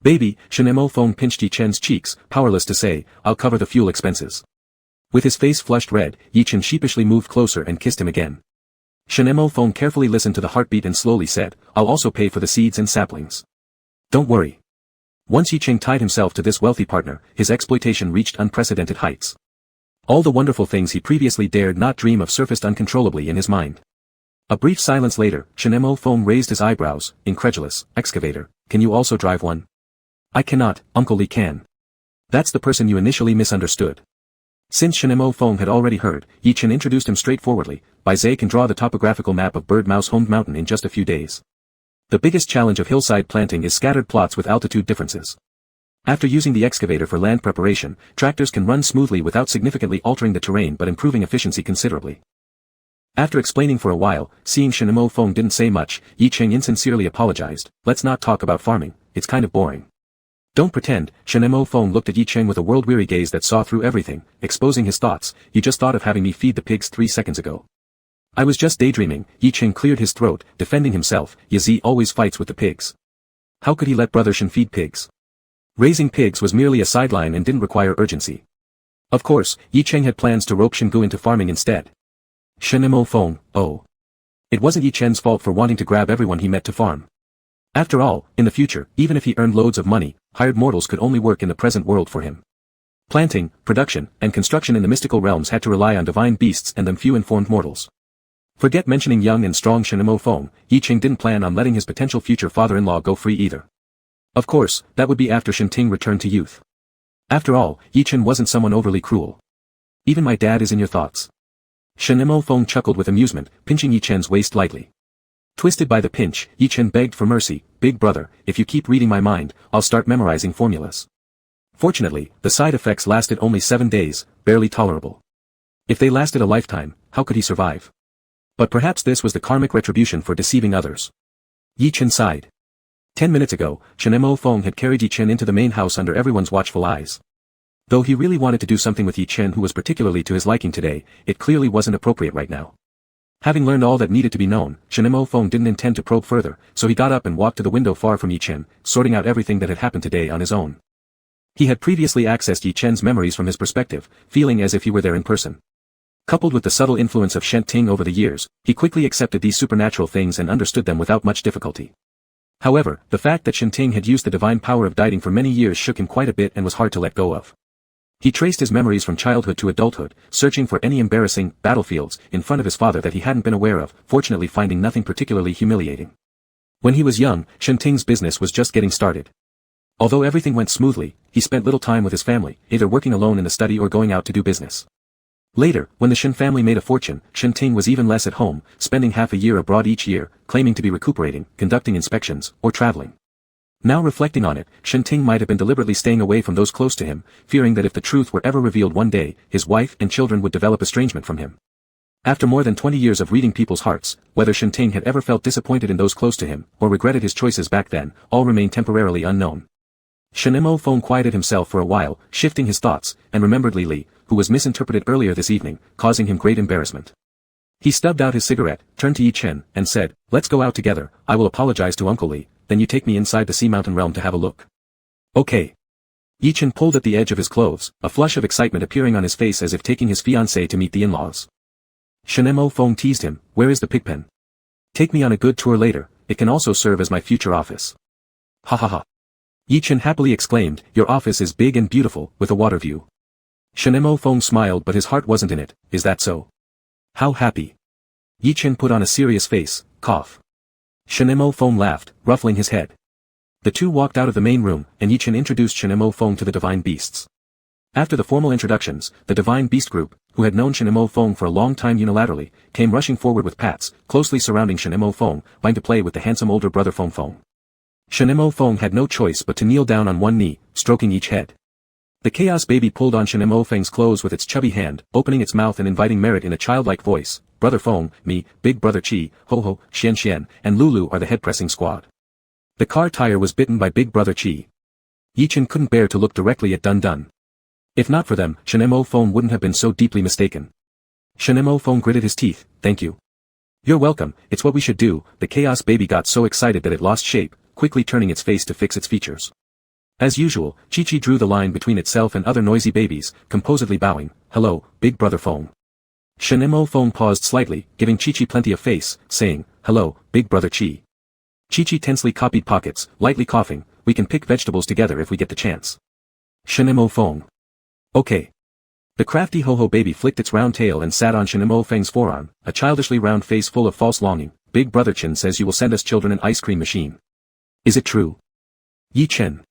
Baby, Shenemo Feng pinched Yi Chen's cheeks, powerless to say, I'll cover the fuel expenses. With his face flushed red, Yi Chen sheepishly moved closer and kissed him again. Shenemo Feng carefully listened to the heartbeat and slowly said, I'll also pay for the seeds and saplings. Don't worry. Once Yi Chen tied himself to this wealthy partner, his exploitation reached unprecedented heights. All the wonderful things he previously dared not dream of surfaced uncontrollably in his mind. A brief silence later, Shenemo Feng raised his eyebrows, incredulous, excavator, can you also drive one? I cannot, Uncle Li can. That's the person you initially misunderstood. Since Shenemo Feng had already heard, Yi Chen introduced him straightforwardly, Zhe can draw the topographical map of Bird Mouse Homed Mountain in just a few days. The biggest challenge of hillside planting is scattered plots with altitude differences. After using the excavator for land preparation, tractors can run smoothly without significantly altering the terrain but improving efficiency considerably. After explaining for a while, seeing Shenemo Feng didn't say much, Yi Chen insincerely apologized, let's not talk about farming, it's kind of boring. Don't pretend, Shenemo Feng looked at Yi Chen with a world-weary gaze that saw through everything, exposing his thoughts, you just thought of having me feed the pigs 3 seconds ago. I was just daydreaming, Yi Chen cleared his throat, defending himself, Yazi always fights with the pigs. How could he let Brother Shen feed pigs? Raising pigs was merely a sideline and didn't require urgency. Of course, Yi Chen had plans to rope Shen Gu into farming instead. Shenemo Feng, oh. It wasn't Yi Chen's fault for wanting to grab everyone he met to farm. After all, in the future, even if he earned loads of money, hired mortals could only work in the present world for him. Planting, production, and construction in the mystical realms had to rely on divine beasts and them few informed mortals. Forget mentioning young and strong Shenemo Feng, Yi Chen didn't plan on letting his potential future father-in-law go free either. Of course, that would be after Shen Ting returned to youth. After all, Yi Chen wasn't someone overly cruel. Even my dad is in your thoughts. Shenemo Feng chuckled with amusement, pinching Yi Chen's waist lightly. Twisted by the pinch, Yi Chen begged for mercy, big brother, if you keep reading my mind, I'll start memorizing formulas. Fortunately, the side effects lasted only 7 days, barely tolerable. If they lasted a lifetime, how could he survive? But perhaps this was the karmic retribution for deceiving others. Yi Chen sighed. 10 minutes ago, Shenemo Feng had carried Yi Chen into the main house under everyone's watchful eyes. Though he really wanted to do something with Yi Chen who was particularly to his liking today, it clearly wasn't appropriate right now. Having learned all that needed to be known, Shenemo Feng didn't intend to probe further, so he got up and walked to the window far from Yi Chen, sorting out everything that had happened today on his own. He had previously accessed Yi Chen's memories from his perspective, feeling as if he were there in person. Coupled with the subtle influence of Shen Ting over the years, he quickly accepted these supernatural things and understood them without much difficulty. However, the fact that Shen Ting had used the divine power of dieting for many years shook him quite a bit and was hard to let go of. He traced his memories from childhood to adulthood, searching for any embarrassing battlefields in front of his father that he hadn't been aware of, fortunately finding nothing particularly humiliating. When he was young, Shenting's business was just getting started. Although everything went smoothly, he spent little time with his family, either working alone in the study or going out to do business. Later, when the Shen family made a fortune, Shenting was even less at home, spending half a year abroad each year, claiming to be recuperating, conducting inspections, or traveling. Now reflecting on it, Shenting might have been deliberately staying away from those close to him, fearing that if the truth were ever revealed one day, his wife and children would develop estrangement from him. After more than 20 years of reading people's hearts, whether Shenting had ever felt disappointed in those close to him, or regretted his choices back then, all remained temporarily unknown. Shenemo Feng quieted himself for a while, shifting his thoughts, and remembered Li, who was misinterpreted earlier this evening, causing him great embarrassment. He stubbed out his cigarette, turned to Yi Chen, and said, "Let's go out together, I will apologize to Uncle Li, then you take me inside the Sea Mountain realm to have a look." "Okay." Yi Chen pulled at the edge of his clothes, a flush of excitement appearing on his face as if taking his fiancée to meet the in-laws. Shenemo Feng teased him, "Where is the pigpen? Take me on a good tour later, it can also serve as my future office." "Ha ha ha." Yi Chen happily exclaimed, "Your office is big and beautiful, with a water view." Shenemo Feng smiled but his heart wasn't in it, "Is that so?" "How happy." Yi Chen put on a serious face, cough. Shenemo Feng laughed, ruffling his head. The two walked out of the main room, and Yi Chen introduced Shenemo Feng to the divine beasts. After the formal introductions, the divine beast group, who had known Shenemo Feng for a long time unilaterally, came rushing forward with pats, closely surrounding Shenemo Feng, vying to play with the handsome older brother Feng Feng. Shenemo Feng had no choice but to kneel down on one knee, stroking each head. The chaos baby pulled on Shenemo Feng's clothes with its chubby hand, opening its mouth and inviting merit in a childlike voice. "Brother Feng, me, Big Brother Qi, Ho Ho, Xian, and Lulu are the head-pressing squad." The car tire was bitten by Big Brother Qi. Yi Chen couldn't bear to look directly at Dun Dun. If not for them, Shenemo Feng wouldn't have been so deeply mistaken. Shenemo Feng gritted his teeth, "Thank you." "You're welcome, it's what we should do." The chaos baby got so excited that it lost shape, quickly turning its face to fix its features. As usual, Chi-Chi drew the line between itself and other noisy babies, composedly bowing, "Hello, Big Brother Feng." Shenemo Feng paused slightly, giving Chi-Chi plenty of face, saying, "Hello, Big Brother Chi." Chi-Chi tensely copied pockets, lightly coughing, "We can pick vegetables together if we get the chance." Shenemo Feng. "Okay." The crafty Ho-Ho baby flicked its round tail and sat on Shenemo Feng's forearm, a childishly round face full of false longing. "Big Brother Chen says you will send us children an ice cream machine. Is it true?" "Yi Chen.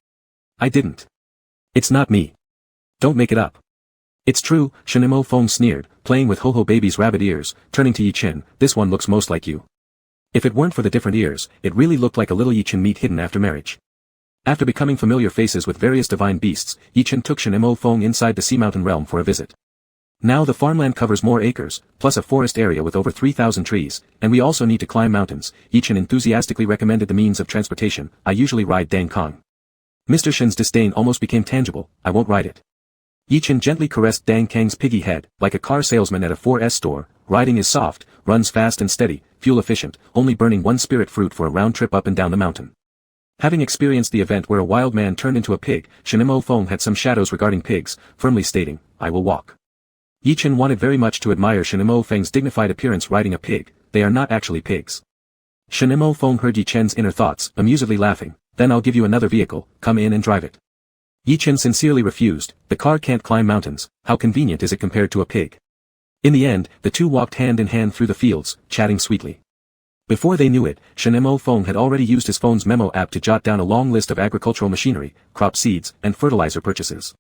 I didn't. It's not me. Don't make it up." "It's true," Shenemo Feng sneered, playing with Ho-Ho baby's rabbit ears, turning to Yi Chen, "This one looks most like you." If it weren't for the different ears, it really looked like a little Yi Chen meat hidden after marriage. After becoming familiar faces with various divine beasts, Yi Chen took Shenemo Feng inside the Sea Mountain realm for a visit. Now the farmland covers more acres, plus a forest area with over 3,000 trees, and we also need to climb mountains. Yi Chen enthusiastically recommended the means of transportation. "I usually ride Dang Kong." Mr. Shen's disdain almost became tangible. "I won't ride it." Yi Chen gently caressed Dang Kang's piggy head, like a car salesman at a 4S store. "Riding is soft, runs fast and steady, fuel efficient, only burning one spirit fruit for a round trip up and down the mountain." Having experienced the event where a wild man turned into a pig, Shenemo Feng had some shadows regarding pigs, firmly stating, "I will walk." Yi Chen wanted very much to admire Shenemo Feng's dignified appearance riding a pig. They are not actually pigs. Shenemo Feng heard Yi Chen's inner thoughts, amusedly laughing. "Then I'll give you another vehicle, come in and drive it." Yi Chen sincerely refused. "The car can't climb mountains, how convenient is it compared to a pig?" In the end, the two walked hand in hand through the fields, chatting sweetly. Before they knew it, Shenemo Feng had already used his phone's memo app to jot down a long list of agricultural machinery, crop seeds, and fertilizer purchases.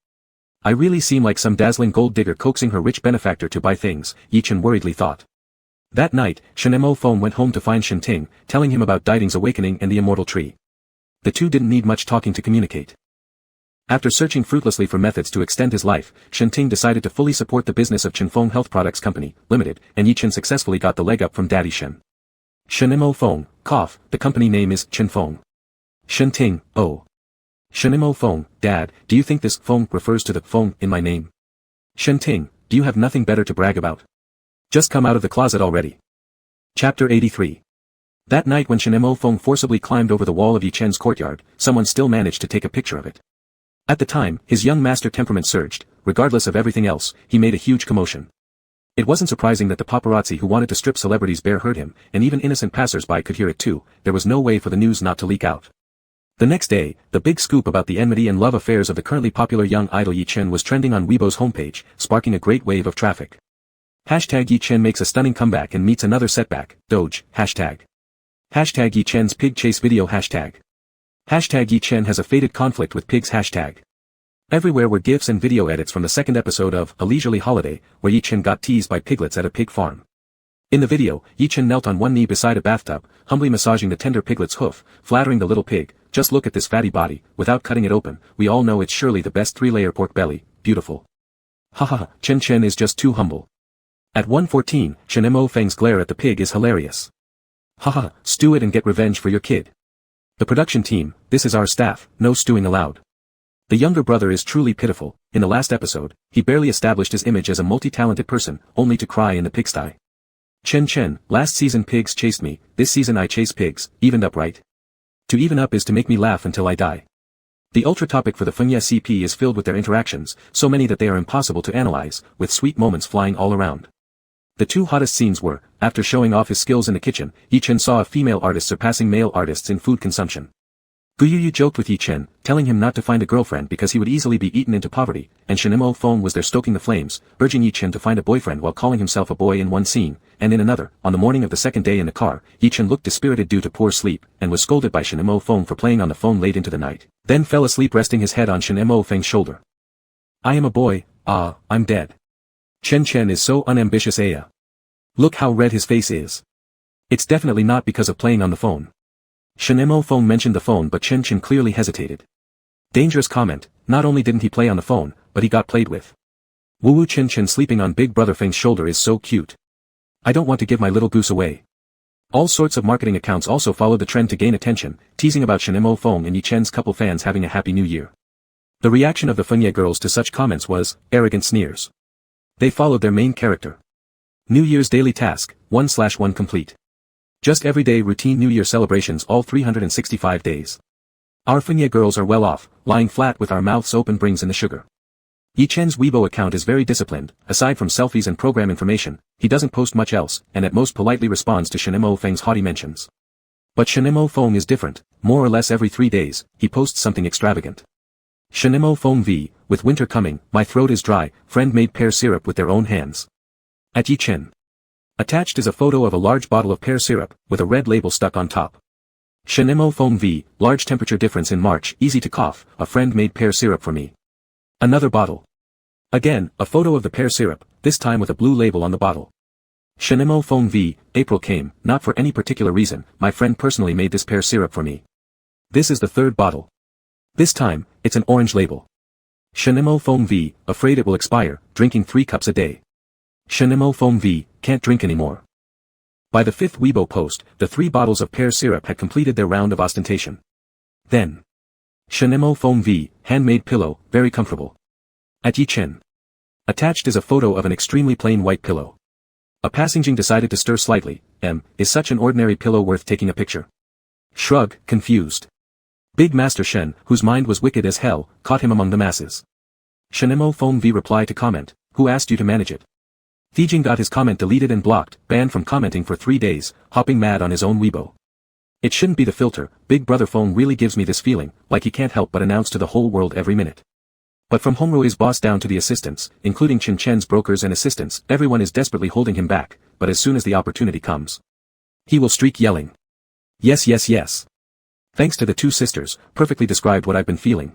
"I really seem like some dazzling gold digger coaxing her rich benefactor to buy things," Yi Chen worriedly thought. That night, Shenemo Feng went home to find Shenting, telling him about Diding's awakening and the immortal tree. The two didn't need much talking to communicate. After searching fruitlessly for methods to extend his life, Shenting decided to fully support the business of Chenfeng Health Products Company, Limited, and Yi Chen successfully got the leg up from Daddy Shen. Shenemo Feng, cough, the company name is Chenfeng. Shenting, oh. Shenemo Feng, Dad, do you think this Feng refers to the Feng in my name? Shenting, do you have nothing better to brag about? Just come out of the closet already. Chapter 83. That night when Shenemo Feng forcibly climbed over the wall of Yi Chen's courtyard, someone still managed to take a picture of it. At the time, his young master temperament surged. Regardless of everything else, he made a huge commotion. It wasn't surprising that the paparazzi who wanted to strip celebrities bare heard him, and even innocent passers-by could hear it too. There was no way for the news not to leak out. The next day, the big scoop about the enmity and love affairs of the currently popular young idol Yi Chen was trending on Weibo's homepage, sparking a great wave of traffic. Hashtag Yi Chen makes a stunning comeback and meets another setback, Doge, hashtag. Hashtag Yi Chen's pig chase video hashtag. Hashtag Yi Chen has a fated conflict with pigs hashtag. Everywhere were gifs and video edits from the second episode of A Leisurely Holiday, where Yi Chen got teased by piglets at a pig farm. In the video, Yi Chen knelt on one knee beside a bathtub, humbly massaging the tender piglet's hoof, flattering the little pig. Just look at this fatty body, without cutting it open, we all know it's surely the best 3-layer pork belly, beautiful. Haha, Chen is just too humble. At 1:14, Shen Mo Feng's glare at the pig is hilarious. Haha, stew it and get revenge for your kid. The production team, this is our staff, no stewing allowed. The younger brother is truly pitiful. In the last episode, he barely established his image as a multi-talented person, only to cry in the pigsty. Chen, last season pigs chased me, this season I chase pigs, evened up right? To even up is to make me laugh until I die. The ultra topic for the Fengye CP is filled with their interactions, so many that they are impossible to analyze, with sweet moments flying all around. The two hottest scenes were, after showing off his skills in the kitchen, Yi Chen saw a female artist surpassing male artists in food consumption. Guyu joked with Yi Chen, telling him not to find a girlfriend because he would easily be eaten into poverty, and Shen Mo Feng was there stoking the flames, urging Yi Chen to find a boyfriend while calling himself a boy in one scene, and in another, on the morning of the second day in the car, Yi Chen looked dispirited due to poor sleep, and was scolded by Shen Mo Feng for playing on the phone late into the night, then fell asleep resting his head on Shen Mo Feng's shoulder. I am a boy, I'm dead. Chen is so unambitious Aya. Look how red his face is. It's definitely not because of playing on the phone. Shen Mo Feng mentioned the phone but Chen clearly hesitated. Dangerous comment, not only didn't he play on the phone, but he got played with. Woo Chen sleeping on Big Brother Feng's shoulder is so cute. I don't want to give my little goose away. All sorts of marketing accounts also followed the trend to gain attention, teasing about Shen Mo Feng and Yi Chen's couple fans having a happy new year. The reaction of the Fengye girls to such comments was, arrogant sneers. They followed their main character. New Year's daily task, 1/1 complete. Just everyday routine New Year celebrations all 365 days. Our Fengye girls are well off, lying flat with our mouths open brings in the sugar. Yi Chen's Weibo account is very disciplined, aside from selfies and program information, he doesn't post much else, and at most politely responds to Shen Mo Feng's haughty mentions. But Shen Mo Feng is different, more or less every 3 days, he posts something extravagant. Shen Mo Feng v, with winter coming, my throat is dry, friend made pear syrup with their own hands. At Yi Chen. Attached is a photo of a large bottle of pear syrup, with a red label stuck on top. Shen Mo Feng v, large temperature difference in March, easy to cough, a friend made pear syrup for me. Another bottle. Again, a photo of the pear syrup, this time with a blue label on the bottle. Shen Mo Feng v, April came, not for any particular reason, my friend personally made this pear syrup for me. This is the third bottle. This time, it's an orange label. Shen Mo Feng v, afraid it will expire, drinking 3 cups a day. Shen Mo Feng v, can't drink anymore. By the 5th Weibo post, the 3 bottles of pear syrup had completed their round of ostentation. Then. Shen Mo Feng v, handmade pillow, very comfortable. At Yi Chen. Attached is a photo of an extremely plain white pillow. A passenging decided to stir slightly, is such an ordinary pillow worth taking a picture? Shrug, confused. Big Master Shen, whose mind was wicked as hell, caught him among the masses. Shen Mo Feng v reply to comment, who asked you to manage it? Thijing got his comment deleted and blocked, banned from commenting for 3 days, hopping mad on his own Weibo. It shouldn't be the filter, Big Brother Feng really gives me this feeling, like he can't help but announce to the whole world every minute. But from Hongrui's boss down to the assistants, including Chen's brokers and assistants, everyone is desperately holding him back, but as soon as the opportunity comes, he will streak yelling. Yes. Thanks to the 2 sisters, perfectly described what I've been feeling.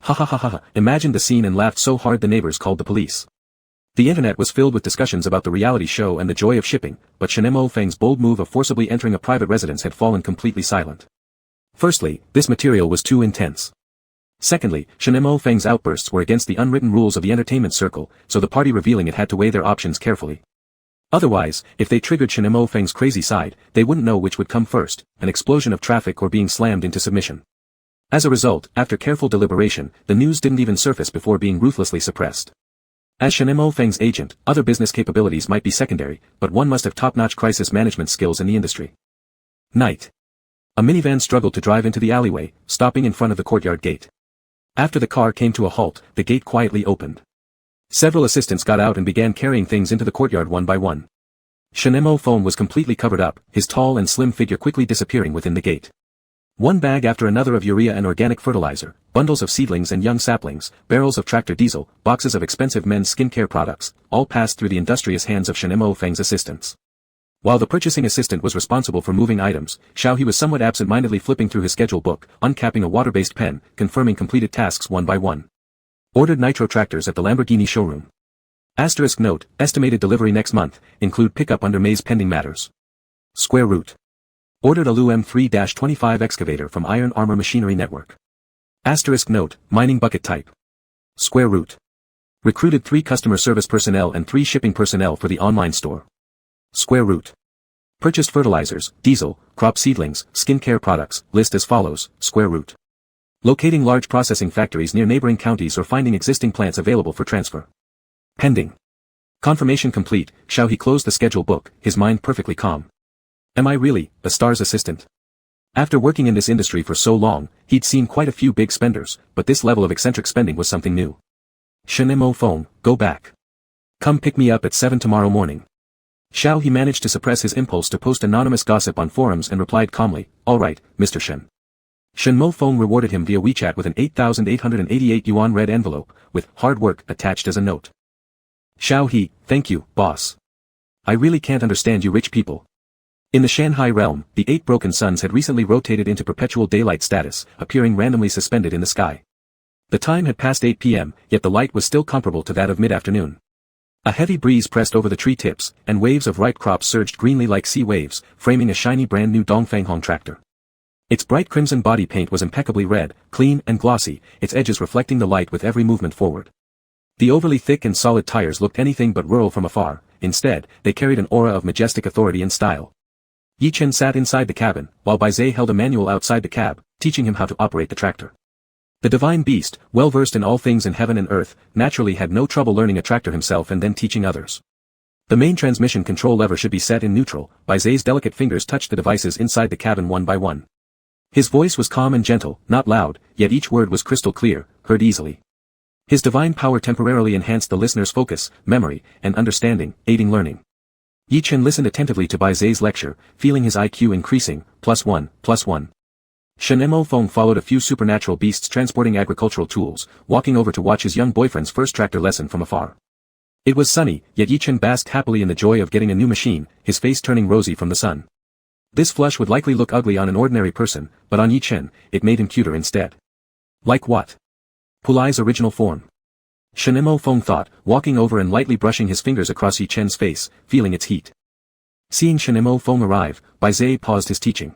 Ha, imagined the scene and laughed so hard the neighbors called the police. The internet was filled with discussions about the reality show and the joy of shipping, but Shen Mo Feng's bold move of forcibly entering a private residence had fallen completely silent. Firstly, this material was too intense. Secondly, Shen Mo Feng's outbursts were against the unwritten rules of the entertainment circle, so the party revealing it had to weigh their options carefully. Otherwise, if they triggered Shen Mo Feng's crazy side, they wouldn't know which would come first, an explosion of traffic or being slammed into submission. As a result, after careful deliberation, the news didn't even surface before being ruthlessly suppressed. As Shen Mo Feng's agent, other business capabilities might be secondary, but one must have top-notch crisis management skills in the industry. Night. A minivan struggled to drive into the alleyway, stopping in front of the courtyard gate. After the car came to a halt, the gate quietly opened. Several assistants got out and began carrying things into the courtyard one by one. Shen Mo Feng was completely covered up, his tall and slim figure quickly disappearing within the gate. One bag after another of urea and organic fertilizer, bundles of seedlings and young saplings, barrels of tractor diesel, boxes of expensive men's skincare products, all passed through the industrious hands of Shen Mo Feng's assistants. While the purchasing assistant was responsible for moving items, Xiao He was somewhat absent-mindedly flipping through his schedule book, uncapping a water-based pen, confirming completed tasks one by one. Ordered nitro tractors at the Lamborghini showroom. Asterisk note, estimated delivery next month, include pickup under May's pending matters. Square root. Ordered a Lu M3-25 excavator from Iron Armor Machinery Network. Asterisk note, mining bucket type. Square root. Recruited 3 customer service personnel and 3 shipping personnel for the online store. Square root. Purchased fertilizers, diesel, crop seedlings, skincare products, list as follows, square root. Locating large processing factories near neighboring counties or finding existing plants available for transfer. Pending. Confirmation complete, Xiao He closed the schedule book, his mind perfectly calm. Am I really, a star's assistant? After working in this industry for so long, he'd seen quite a few big spenders, but this level of eccentric spending was something new. Shen Mo phone, go back. Come pick me up at 7 tomorrow morning. Xiao He managed to suppress his impulse to post anonymous gossip on forums and replied calmly, all right, Mr. Shen. Shen Mo phone rewarded him via WeChat with an 8,888 yuan red envelope, with hard work attached as a note. Xiao He, thank you, boss. I really can't understand you rich people. In the Shanghai realm, the 8 broken suns had recently rotated into perpetual daylight status, appearing randomly suspended in the sky. The time had passed 8 p.m., yet the light was still comparable to that of mid-afternoon. A heavy breeze pressed over the tree tips, and waves of ripe crops surged greenly like sea waves, framing a shiny brand new Dongfenghong tractor. Its bright crimson body paint was impeccably red, clean and glossy, its edges reflecting the light with every movement forward. The overly thick and solid tires looked anything but rural from afar, instead, they carried an aura of majestic authority and style. Yi Chen sat inside the cabin, while Bai Zhe held a manual outside the cab, teaching him how to operate the tractor. The divine beast, well-versed in all things in heaven and earth, naturally had no trouble learning a tractor himself and then teaching others. The main transmission control lever should be set in neutral, Bai Zhe's delicate fingers touched the devices inside the cabin one by one. His voice was calm and gentle, not loud, yet each word was crystal clear, heard easily. His divine power temporarily enhanced the listener's focus, memory, and understanding, aiding learning. Yi Chen listened attentively to Bai Zhe's lecture, feeling his IQ increasing, +1. Shen Mo Feng followed a few supernatural beasts transporting agricultural tools, walking over to watch his young boyfriend's first tractor lesson from afar. It was sunny, yet Yi Chen basked happily in the joy of getting a new machine, his face turning rosy from the sun. This flush would likely look ugly on an ordinary person, but on Yi Chen, it made him cuter instead. Like what? Pulai's original form. Shen Mo Feng thought, walking over and lightly brushing his fingers across Yi Chen's face, feeling its heat. Seeing Shen Mo Feng arrive, Bai Zhe paused his teaching.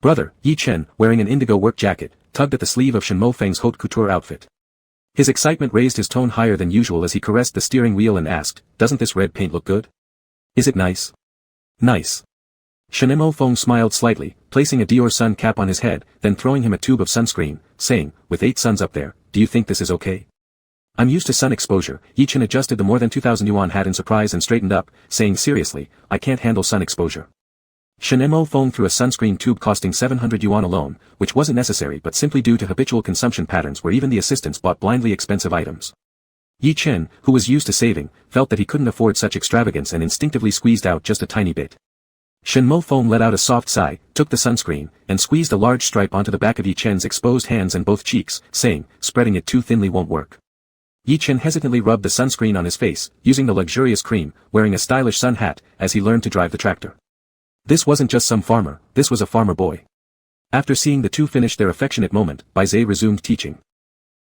Brother, Yi Chen, wearing an indigo work jacket, tugged at the sleeve of Shen Mo Feng's haute couture outfit. His excitement raised his tone higher than usual as he caressed the steering wheel and asked, doesn't this red paint look good? Is it nice? Nice. Shen Mo Feng smiled slightly, placing a Dior sun cap on his head, then throwing him a tube of sunscreen, saying, with 8 suns up there, do you think this is okay? I'm used to sun exposure. Yi Chen adjusted the more than 2,000 yuan hat in surprise and straightened up, saying seriously, I can't handle sun exposure. Shen Mo Feng threw a sunscreen tube costing 700 yuan alone, which wasn't necessary but simply due to habitual consumption patterns where even the assistants bought blindly expensive items. Yi Chen, who was used to saving, felt that he couldn't afford such extravagance and instinctively squeezed out just a tiny bit. Shen Mo Feng let out a soft sigh, took the sunscreen, and squeezed a large stripe onto the back of Yi Chen's exposed hands and both cheeks, saying, spreading it too thinly won't work. Yi Chen hesitantly rubbed the sunscreen on his face, using the luxurious cream, wearing a stylish sun hat, as he learned to drive the tractor. This wasn't just some farmer, this was a farmer boy. After seeing the two finish their affectionate moment, Bai Zhe resumed teaching.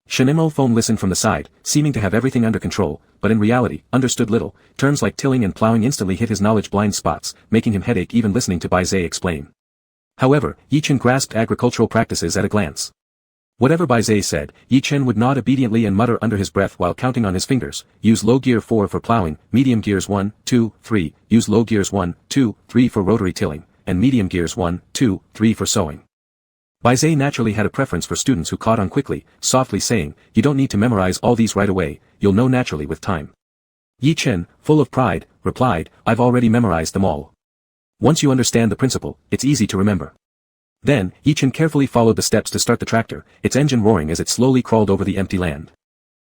Shen Mo Feng listened from the side, seeming to have everything under control, but in reality, understood little. Terms like tilling and plowing instantly hit his knowledge blind spots, making him headache even listening to Bai Zhe explain. However, Yi Chen grasped agricultural practices at a glance. Whatever Bai Zhe said, Yi Chen would nod obediently and mutter under his breath while counting on his fingers, use low gear 4 for plowing, medium gears 1, 2, 3, use low gears 1, 2, 3 for rotary tilling, and medium gears 1, 2, 3 for sowing. Bai Zhe naturally had a preference for students who caught on quickly, softly saying, you don't need to memorize all these right away, you'll know naturally with time. Yi Chen, full of pride, replied, I've already memorized them all. Once you understand the principle, it's easy to remember. Then, Yi Chen carefully followed the steps to start the tractor, its engine roaring as it slowly crawled over the empty land.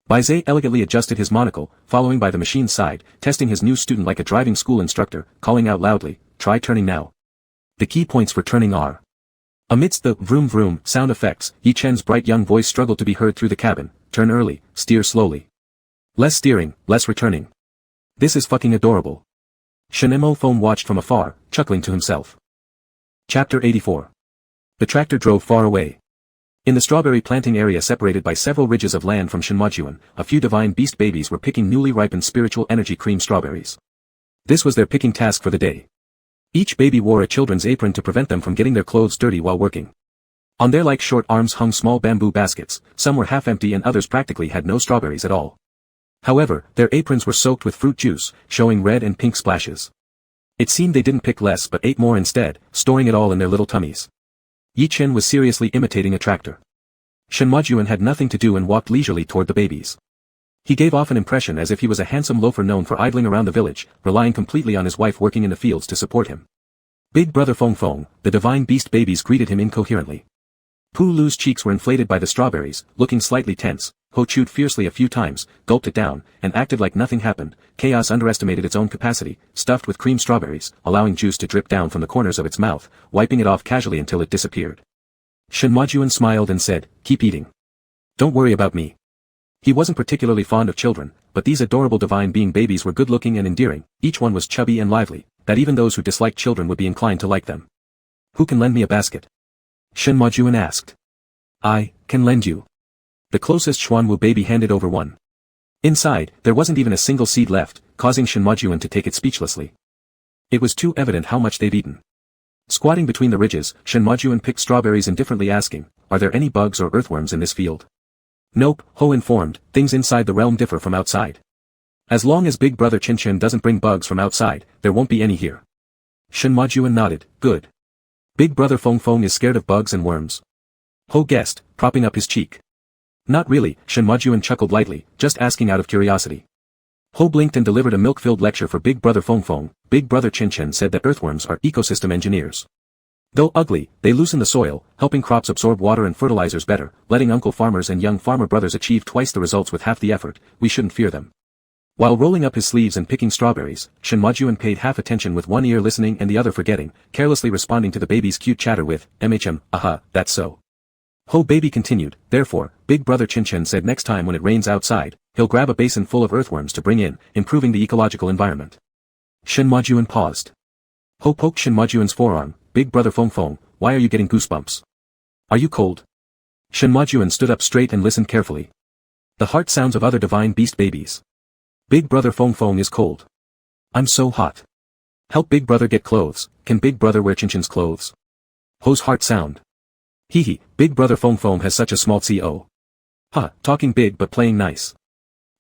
Bai Zhe elegantly adjusted his monocle, following by the machine's side, testing his new student like a driving school instructor, calling out loudly, try turning now. The key points for turning are Amidst the vroom vroom sound effects, Yi Chen's bright young voice struggled to be heard through the cabin. Turn early, steer slowly. Less steering, less returning. This is fucking adorable. Shen Phone watched from afar, chuckling to himself. Chapter 84. The tractor drove far away. In the strawberry planting area separated by several ridges of land from Shenmajuan, a few divine beast babies were picking newly ripened spiritual energy cream strawberries. This was their picking task for the day. Each baby wore a children's apron to prevent them from getting their clothes dirty while working. On their short arms hung small bamboo baskets, some were half empty and others practically had no strawberries at all. However, their aprons were soaked with fruit juice, showing red and pink splashes. It seemed they didn't pick less but ate more instead, storing it all in their little tummies. Yi Chen was seriously imitating a tractor. Shenmajuan had nothing to do and walked leisurely toward the babies. He gave off an impression as if he was a handsome loafer known for idling around the village, relying completely on his wife working in the fields to support him. Big brother Feng Feng, the divine beast babies greeted him incoherently. Pu Lu's cheeks were inflated by the strawberries, looking slightly tense. Ho chewed fiercely a few times, gulped it down, and acted like nothing happened. Chaos underestimated its own capacity, stuffed with cream strawberries, allowing juice to drip down from the corners of its mouth, wiping it off casually until it disappeared. Shenmajuan smiled and said, keep eating. Don't worry about me. He wasn't particularly fond of children, but these adorable divine being babies were good-looking and endearing. Each one was chubby and lively, that even those who disliked children would be inclined to like them. Who can lend me a basket? Shenmajuan asked. I can lend you. The closest Xuanwu baby handed over one. Inside, there wasn't even a single seed left, causing Shenmajuan to take it speechlessly. It was too evident how much they'd eaten. Squatting between the ridges, Shenmajuan picked strawberries indifferently asking, are there any bugs or earthworms in this field? Nope, Ho informed, things inside the realm differ from outside. As long as Big Brother Chen doesn't bring bugs from outside, there won't be any here. Shenmajuan nodded, good. Big Brother Feng Feng is scared of bugs and worms. Ho guessed, propping up his cheek. Not really, Shenmajuan chuckled lightly, just asking out of curiosity. Ho blinked and delivered a milk-filled lecture for Big Brother Feng Feng. Big Brother Chen said that earthworms are ecosystem engineers. Though ugly, they loosen the soil, helping crops absorb water and fertilizers better, letting uncle farmers and young farmer brothers achieve twice the results with half the effort. We shouldn't fear them. While rolling up his sleeves and picking strawberries, Shenmajuan paid half attention with one ear listening and the other forgetting, carelessly responding to the baby's cute chatter with, aha, that's so. Ho baby continued, therefore, Big Brother Chen said next time when it rains outside, he'll grab a basin full of earthworms to bring in, improving the ecological environment. Shenmajuan paused. Ho poked Shenmajuan's forearm. Big Brother Feng Feng, why are you getting goosebumps? Are you cold? Shenmajuan stood up straight and listened carefully. The heart sounds of other divine beast babies. Big Brother Feng Feng is cold. I'm so hot. Help Big Brother get clothes. Can Big Brother wear Chen's clothes? Ho's heart sound. Hee, Big Brother Feng Feng has such a small co. Ha, talking big but playing nice.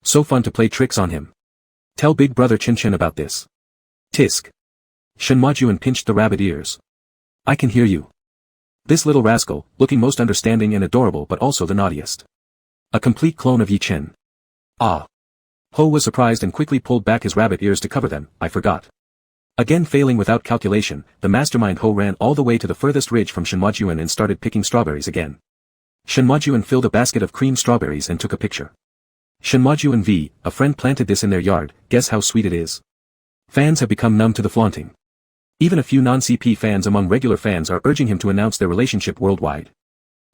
So fun to play tricks on him. Tell Big Brother Chen about this. Tisk. Shenmajuan pinched the rabbit ears. I can hear you. This little rascal, looking most understanding and adorable but also the naughtiest. A complete clone of Yi Chen. Ah. Ho was surprised and quickly pulled back his rabbit ears to cover them. I forgot. Again failing without calculation, the mastermind Ho ran all the way to the furthest ridge from Shenmajuan and started picking strawberries again. Shenmajuan filled a basket of cream strawberries and took a picture. Shenmajuan V, a friend planted this in their yard, guess how sweet it is. Fans have become numb to the flaunting. Even a few non-CP fans among regular fans are urging him to announce their relationship worldwide.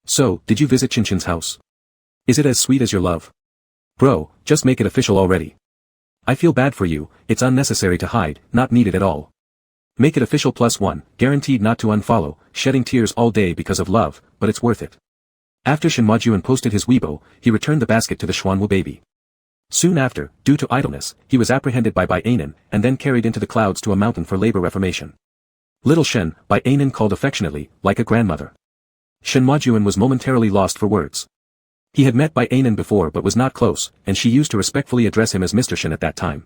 So, did you visit Chen's house? Is it as sweet as your love? Bro, just make it official already. I feel bad for you, it's unnecessary to hide, not needed at all. Make it official +1, guaranteed not to unfollow, shedding tears all day because of love, but it's worth it. After Shenmajuan posted his Weibo, he returned the basket to the Xuanwu baby. Soon after, due to idleness, he was apprehended by Ainen, and then carried into the clouds to a mountain for labor reformation. Little Shen, Ainen called affectionately, like a grandmother. Shenmajuan was momentarily lost for words. He had met Ainen before but was not close, and she used to respectfully address him as Mr. Shen at that time.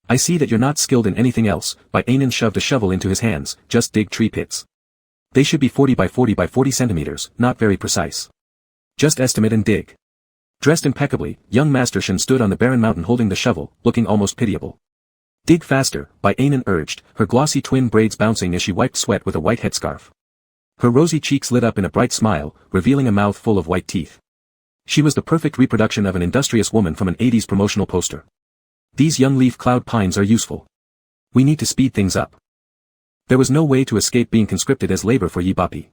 I see that you're not skilled in anything else. Ainen shoved a shovel into his hands, just dig tree pits. They should be 40 by 40 by 40 centimeters, not very precise. Just estimate and dig. Dressed impeccably, young Master Shen stood on the barren mountain holding the shovel, looking almost pitiable. Dig faster, Ainen urged, her glossy twin braids bouncing as she wiped sweat with a white headscarf. Her rosy cheeks lit up in a bright smile, revealing a mouth full of white teeth. She was the perfect reproduction of an industrious woman from an 80s promotional poster. These young leaf cloud pines are useful. We need to speed things up. There was no way to escape being conscripted as labor for Yi Bapi.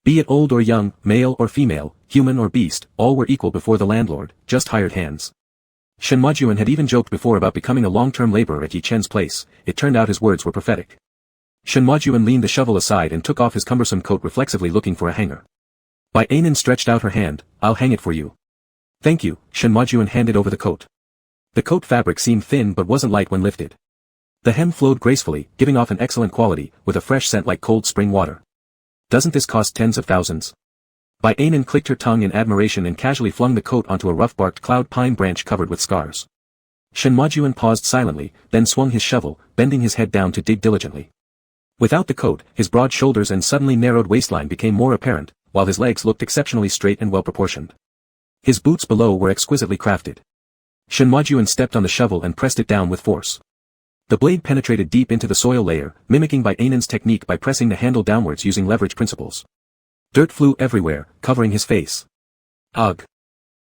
Be it old or young, male or female, human or beast, all were equal before the landlord, just hired hands. Shen Majuan had even joked before about becoming a long-term laborer at Yi Chen's place. It turned out his words were prophetic. Shen Majuan leaned the shovel aside and took off his cumbersome coat, reflexively looking for a hanger. Bai Anan stretched out her hand. I'll hang it for you. Thank you. Shen Majuan handed over the coat. The coat fabric seemed thin but wasn't light when lifted. The hem flowed gracefully, giving off an excellent quality, with a fresh scent like cold spring water. Doesn't this cost tens of thousands? Bai Anan clicked her tongue in admiration and casually flung the coat onto a rough-barked cloud pine branch covered with scars. Shen Majuan paused silently, then swung his shovel, bending his head down to dig diligently. Without the coat, his broad shoulders and suddenly narrowed waistline became more apparent, while his legs looked exceptionally straight and well-proportioned. His boots below were exquisitely crafted. Shen Majuan stepped on the shovel and pressed it down with force. The blade penetrated deep into the soil layer, mimicking Bai Anan's technique by pressing the handle downwards using leverage principles. Dirt flew everywhere, covering his face. Ugh!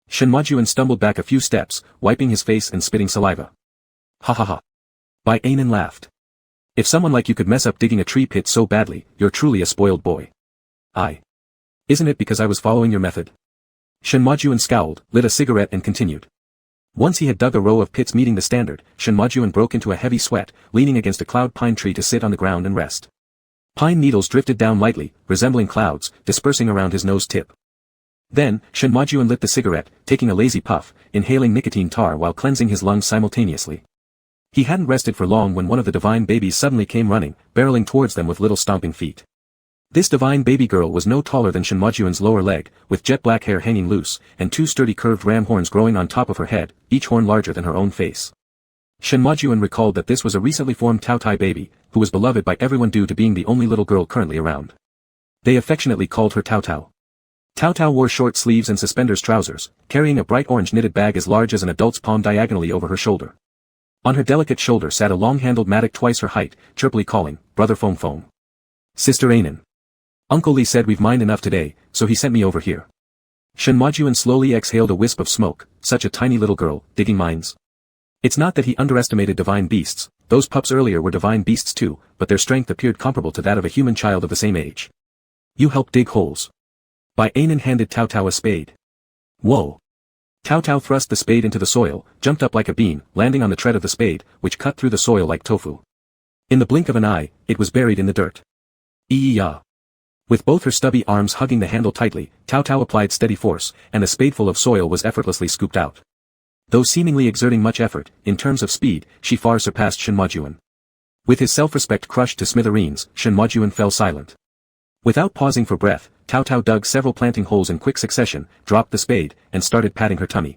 Shen Majuan stumbled back a few steps, wiping his face and spitting saliva. Ha ha ha! Bai Anan laughed. If someone like you could mess up digging a tree pit so badly, you're truly a spoiled boy. Isn't it because I was following your method? Shen Majuan scowled, lit a cigarette and continued. Once he had dug a row of pits meeting the standard, Shen Majuan broke into a heavy sweat, leaning against a cloud pine tree to sit on the ground and rest. Pine needles drifted down lightly, resembling clouds, dispersing around his nose tip. Then, Shen Majuan lit the cigarette, taking a lazy puff, inhaling nicotine tar while cleansing his lungs simultaneously. He hadn't rested for long when one of the divine babies suddenly came running, barreling towards them with little stomping feet. This divine baby girl was no taller than Shen Majuan's lower leg, with jet black hair hanging loose, and two sturdy curved ram horns growing on top of her head, each horn larger than her own face. Shen Majuan recalled that this was a recently formed Tao Tai baby, who was beloved by everyone due to being the only little girl currently around. They affectionately called her Tao Tao. Tao Tao wore short sleeves and suspenders trousers, carrying a bright orange knitted bag as large as an adult's palm diagonally over her shoulder. On her delicate shoulder sat a long-handled mattock twice her height, chirpily calling, Brother Foam Foam. Sister Anan. Uncle Lee said we've mined enough today, so he sent me over here. Shen Majuan slowly exhaled a wisp of smoke, such a tiny little girl, digging mines. It's not that he underestimated divine beasts, those pups earlier were divine beasts too, but their strength appeared comparable to that of a human child of the same age. You help dig holes. Bai Anan handed Tao Tao a spade. Whoa! Tao Tao thrust the spade into the soil, jumped up like a bean, landing on the tread of the spade, which cut through the soil like tofu. In the blink of an eye, it was buried in the dirt. Ee-ya! With both her stubby arms hugging the handle tightly, Tao Tao applied steady force, and a spadeful of soil was effortlessly scooped out. Though seemingly exerting much effort, in terms of speed, she far surpassed Shen Majuan. With his self-respect crushed to smithereens, Shen Majuan fell silent. Without pausing for breath, Tao Tao dug several planting holes in quick succession, dropped the spade, and started patting her tummy.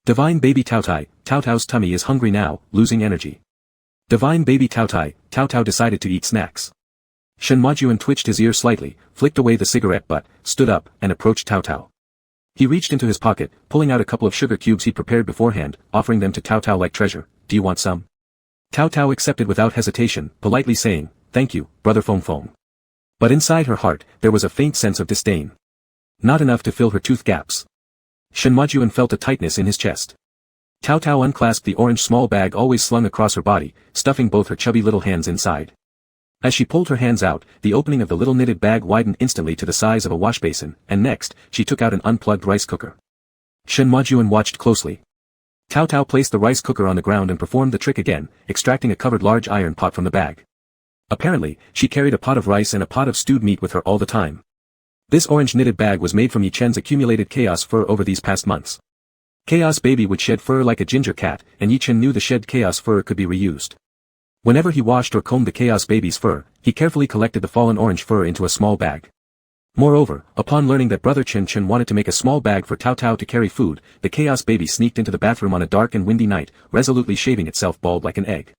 Divine baby Tao Tao's tummy is hungry now, losing energy. Divine baby Tao Tao decided to eat snacks. Shen Majuan twitched his ear slightly, flicked away the cigarette butt, stood up, and approached Tao Tao. He reached into his pocket, pulling out a couple of sugar cubes he'd prepared beforehand, offering them to Tao Tao like treasure. Do you want some? Tao Tao accepted without hesitation, politely saying, Thank you, Brother Foam Foam. But inside her heart, there was a faint sense of disdain. Not enough to fill her tooth gaps. Shen Majuan felt a tightness in his chest. Tao Tao unclasped the orange small bag always slung across her body, stuffing both her chubby little hands inside. As she pulled her hands out, the opening of the little knitted bag widened instantly to the size of a wash basin, and next, she took out an unplugged rice cooker. Shen Majuan watched closely. Tao Tao placed the rice cooker on the ground and performed the trick again, extracting a covered large iron pot from the bag. Apparently, she carried a pot of rice and a pot of stewed meat with her all the time. This orange knitted bag was made from Yi Chen's accumulated chaos fur over these past months. Chaos baby would shed fur like a ginger cat, and Yi Chen knew the shed chaos fur could be reused. Whenever he washed or combed the chaos baby's fur, he carefully collected the fallen orange fur into a small bag. Moreover, upon learning that Brother Chen wanted to make a small bag for Tao Tao to carry food, the chaos baby sneaked into the bathroom on a dark and windy night, resolutely shaving itself bald like an egg.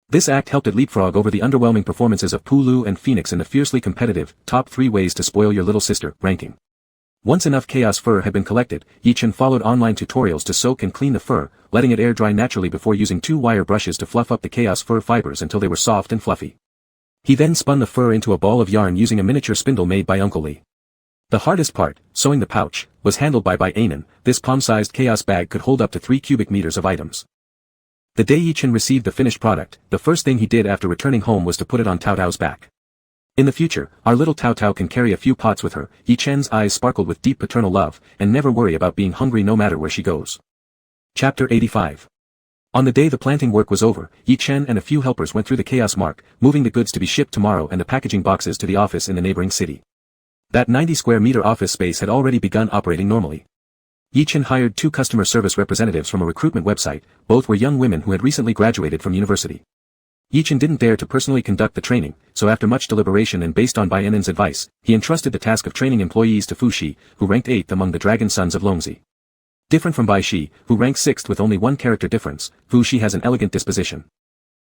This act helped it leapfrog over the underwhelming performances of Pulu and Phoenix in the fiercely competitive, top 3 ways to spoil your little sister, ranking. Once enough chaos fur had been collected, Yi Chen followed online tutorials to soak and clean the fur, letting it air dry naturally before using 2 wire brushes to fluff up the chaos fur fibers until they were soft and fluffy. He then spun the fur into a ball of yarn using a miniature spindle made by Uncle Lee. The hardest part, sewing the pouch, was handled by Anan. This palm-sized chaos bag could hold up to 3 cubic meters of items. The day Yi Chen received the finished product, the first thing he did after returning home was to put it on Tao Tao's back. In the future, our little Tao Tao can carry a few pots with her. Yi Chen's eyes sparkled with deep paternal love, and never worry about being hungry no matter where she goes. Chapter 85. On the day the planting work was over, Yi Chen and a few helpers went through the chaos mark, moving the goods to be shipped tomorrow and the packaging boxes to the office in the neighboring city. That 90 square meter office space had already begun operating normally. Yi Chen hired 2 customer service representatives from a recruitment website. Both were young women who had recently graduated from university. Yi Chen didn't dare to personally conduct the training, so after much deliberation and based on Bai Yanin's advice, he entrusted the task of training employees to Fu Shi, who ranked 8th among the dragon sons of Longzi. Different from Bai Shi, who ranks 6th with only one character difference, Fu Shi has an elegant disposition.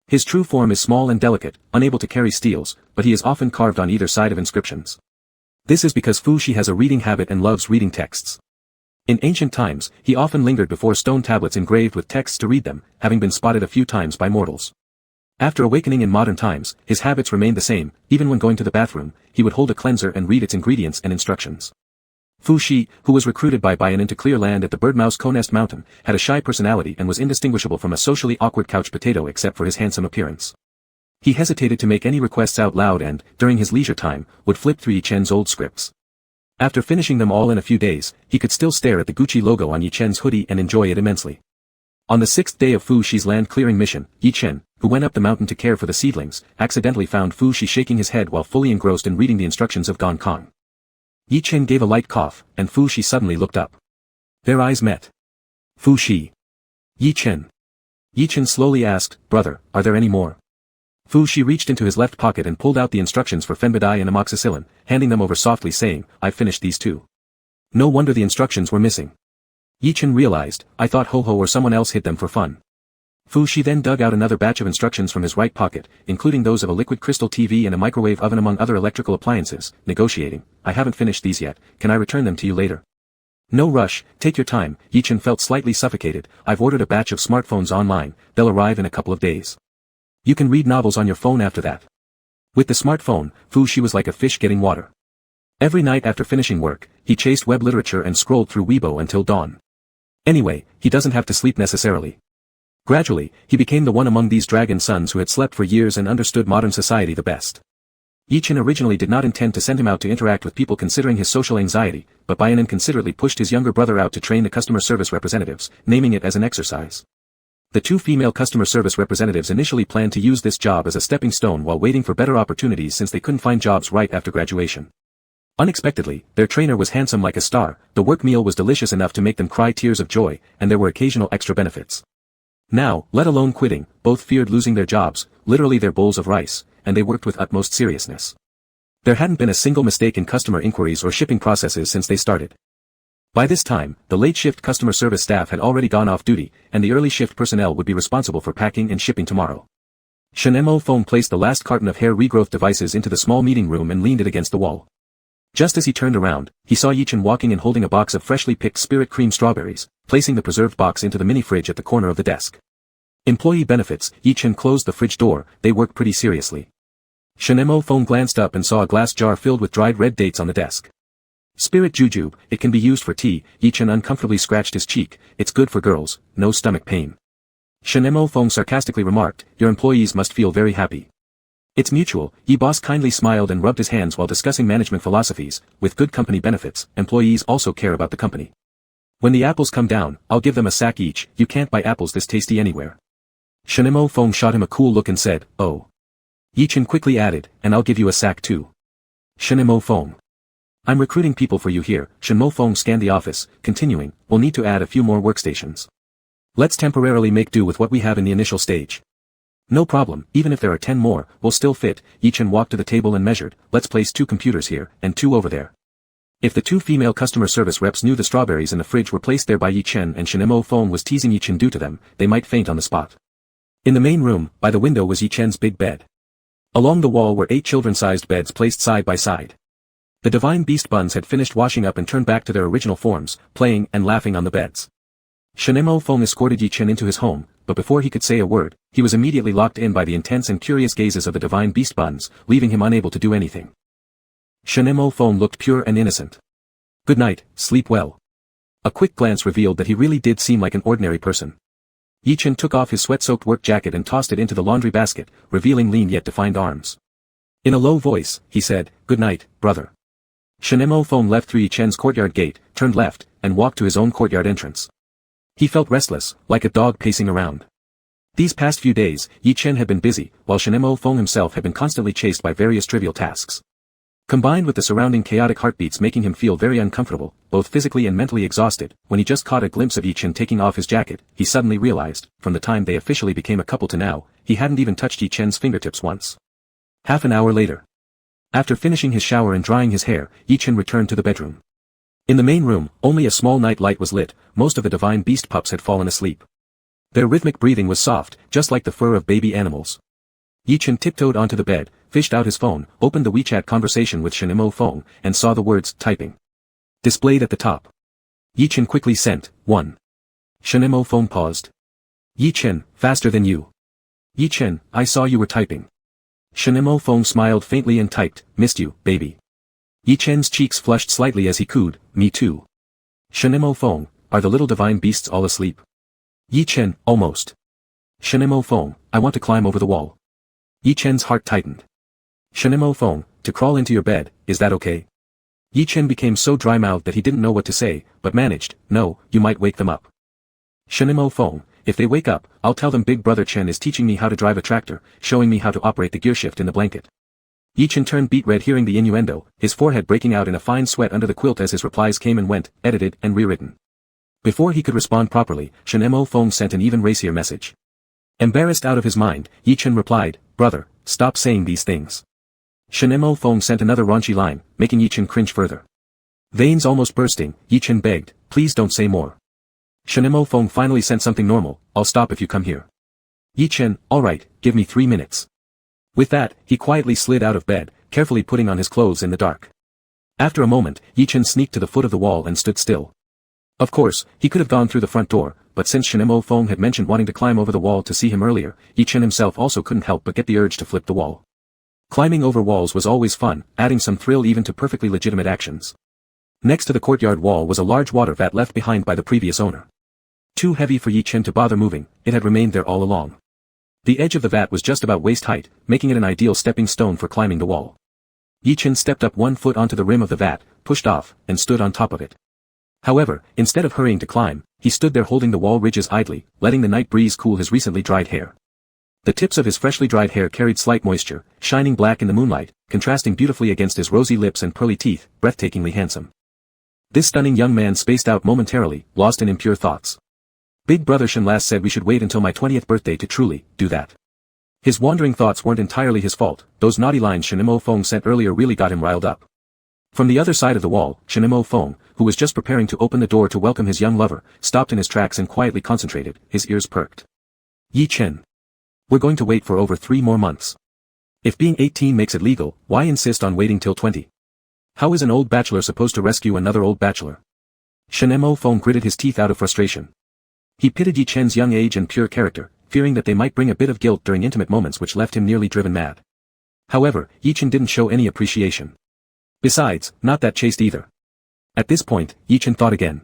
His true form is small and delicate, unable to carry steels, but he is often carved on either side of inscriptions. This is because Fu Shi has a reading habit and loves reading texts. In ancient times, he often lingered before stone tablets engraved with texts to read them, having been spotted a few times by mortals. After awakening in modern times, his habits remained the same. Even when going to the bathroom, he would hold a cleanser and read its ingredients and instructions. Fu Shi, who was recruited by Bai Yanin to clear land at the Birdmouse Conest Mountain, had a shy personality and was indistinguishable from a socially awkward couch potato except for his handsome appearance. He hesitated to make any requests out loud and, during his leisure time, would flip through Yi Chen's old scripts. After finishing them all in a few days, he could still stare at the Gucci logo on Yi Chen's hoodie and enjoy it immensely. On the 6th day of Fu Shi's land-clearing mission, Yi Chen, who went up the mountain to care for the seedlings, accidentally found Fu Shi shaking his head while fully engrossed in reading the instructions of Gong Kong. Yi Chen gave a light cough, and Fu Shi suddenly looked up. Their eyes met. Fu Shi. Yi Chen. Yi Chen slowly asked, "Brother, are there any more?" Fu Shi reached into his left pocket and pulled out the instructions for Fenbidai and amoxicillin, handing them over softly saying, "I've finished these 2. No wonder the instructions were missing. Yi Chen realized, I thought Ho-Ho or someone else hid them for fun. Fu Shi then dug out another batch of instructions from his right pocket, including those of a liquid crystal TV and a microwave oven among other electrical appliances, negotiating, "I haven't finished these yet, can I return them to you later?" "No rush, take your time." Yi Chen felt slightly suffocated. "I've ordered a batch of smartphones online, they'll arrive in a couple of days. You can read novels on your phone after that." With the smartphone, Fu Shi was like a fish getting water. Every night after finishing work, he chased web literature and scrolled through Weibo until dawn. Anyway, he doesn't have to sleep necessarily. Gradually, he became the one among these dragon sons who had slept for years and understood modern society the best. Yi Chen originally did not intend to send him out to interact with people considering his social anxiety, but Bai Yanin considerately pushed his younger brother out to train the customer service representatives, naming it as an exercise. The 2 female customer service representatives initially planned to use this job as a stepping stone while waiting for better opportunities since they couldn't find jobs right after graduation. Unexpectedly, their trainer was handsome like a star, the work meal was delicious enough to make them cry tears of joy, and there were occasional extra benefits. Now, let alone quitting, both feared losing their jobs, literally their bowls of rice, and they worked with utmost seriousness. There hadn't been a single mistake in customer inquiries or shipping processes since they started. By this time, the late shift customer service staff had already gone off duty, and the early shift personnel would be responsible for packing and shipping tomorrow. Shenmo Feng placed the last carton of hair regrowth devices into the small meeting room and leaned it against the wall. Just as he turned around, he saw Yi Chen walking and holding a box of freshly picked spirit cream strawberries, placing the preserved box into the mini fridge at the corner of the desk. Employee benefits. Yi Chen closed the fridge door, they work pretty seriously. Shenmo Feng glanced up and saw a glass jar filled with dried red dates on the desk. Spirit jujube, it can be used for tea. Yi Chen uncomfortably scratched his cheek. It's good for girls, no stomach pain. Shenmo Feng sarcastically remarked, your employees must feel very happy. It's mutual. Yi Boss kindly smiled and rubbed his hands while discussing management philosophies. With good company benefits, employees also care about the company. When the apples come down, I'll give them a sack each. You can't buy apples this tasty anywhere. Shenmo Feng shot him a cool look and said, oh. Yi Chen quickly added, and I'll give you a sack too. Shenmo Feng. I'm recruiting people for you here. Shenmo Feng scanned the office, continuing, we'll need to add a few more workstations. Let's temporarily make do with what we have in the initial stage. No problem, even if there are 10 more, we'll still fit. Yi Chen walked to the table and measured, let's place 2 computers here, and 2 over there. If the 2 female customer service reps knew the strawberries in the fridge were placed there by Yi Chen and Shenmo Feng was teasing Yi Chen due to them, they might faint on the spot. In the main room, by the window was Yi Chen's big bed. Along the wall were 8 children-sized beds placed side by side. The divine beast buns had finished washing up and turned back to their original forms, playing and laughing on the beds. Shenmo Feng escorted Yi Chen into his home, but before he could say a word, he was immediately locked in by the intense and curious gazes of the divine beast buns, leaving him unable to do anything. Shenmo Feng looked pure and innocent. Good night, sleep well. A quick glance revealed that he really did seem like an ordinary person. Yi Chen took off his sweat-soaked work jacket and tossed it into the laundry basket, revealing lean yet defined arms. In a low voice, he said, "Good night, brother." Shenemo Feng left through Yi Chen's courtyard gate, turned left, and walked to his own courtyard entrance. He felt restless, like a dog pacing around. These past few days, Yi Chen had been busy, while Shenemo Feng himself had been constantly chased by various trivial tasks. Combined with the surrounding chaotic heartbeats making him feel very uncomfortable, both physically and mentally exhausted, when he just caught a glimpse of Yi Chen taking off his jacket, he suddenly realized, from the time they officially became a couple to now, he hadn't even touched Yi Chen's fingertips once. Half an hour later. After finishing his shower and drying his hair, Yi Chen returned to the bedroom. In the main room, only a small night light was lit, most of the divine beast pups had fallen asleep. Their rhythmic breathing was soft, just like the fur of baby animals. Yi Chen tiptoed onto the bed, fished out his phone, opened the WeChat conversation with Shenemo Feng, and saw the words, typing, displayed at the top. Yi Chen quickly sent, 1. Shenemo Feng paused. Yi Chen, faster than you. Yi Chen, I saw you were typing. Shenemo Feng smiled faintly and typed, missed you, baby. Yi Chen's cheeks flushed slightly as he cooed, me too. Shenemo Feng, are the little divine beasts all asleep? Yi Chen, almost. Shenemo Feng, I want to climb over the wall. Yi Chen's heart tightened. Shenemo Feng, to crawl into your bed, is that okay? Yi Chen became so dry-mouthed that he didn't know what to say, but managed, no, you might wake them up. Shenemo Feng, if they wake up, I'll tell them Big Brother Chen is teaching me how to drive a tractor, showing me how to operate the gearshift in the blanket. Yi Chen turned beet red hearing the innuendo, his forehead breaking out in a fine sweat under the quilt as his replies came and went, edited and rewritten. Before he could respond properly, Shenemo Feng sent an even racier message. Embarrassed out of his mind, Yi Chen replied, brother, stop saying these things. Shenemo Feng sent another raunchy line, making Yi Chen cringe further. Veins almost bursting, Yi Chen begged, please don't say more. Shenemo Feng finally sent something normal, I'll stop if you come here. Yi Chen, alright, give me 3 minutes. With that, he quietly slid out of bed, carefully putting on his clothes in the dark. After a moment, Yi Chen sneaked to the foot of the wall and stood still. Of course, he could have gone through the front door, but since Shenemo Feng had mentioned wanting to climb over the wall to see him earlier, Yi Chen himself also couldn't help but get the urge to flip the wall. Climbing over walls was always fun, adding some thrill even to perfectly legitimate actions. Next to the courtyard wall was a large water vat left behind by the previous owner. Too heavy for Yi Chen to bother moving, it had remained there all along. The edge of the vat was just about waist height, making it an ideal stepping stone for climbing the wall. Yi Chen stepped up 1 foot onto the rim of the vat, pushed off, and stood on top of it. However, instead of hurrying to climb, he stood there holding the wall ridges idly, letting the night breeze cool his recently dried hair. The tips of his freshly dried hair carried slight moisture, shining black in the moonlight, contrasting beautifully against his rosy lips and pearly teeth, breathtakingly handsome. This stunning young man spaced out momentarily, lost in impure thoughts. Big Brother Shen last said we should wait until my 20th birthday to truly do that. His wandering thoughts weren't entirely his fault, those naughty lines Shenemo Feng sent earlier really got him riled up. From the other side of the wall, Shenemo Feng, who was just preparing to open the door to welcome his young lover, stopped in his tracks and quietly concentrated, his ears perked. Yi Chen. We're going to wait for over 3 more months. If being 18 makes it legal, why insist on waiting till 20? How is an old bachelor supposed to rescue another old bachelor? Shenemo Feng gritted his teeth out of frustration. He pitied Yi Chen's young age and pure character, fearing that they might bring a bit of guilt during intimate moments which left him nearly driven mad. However, Yi Chen didn't show any appreciation. Besides, not that chaste either. At this point, Yi Chen thought again.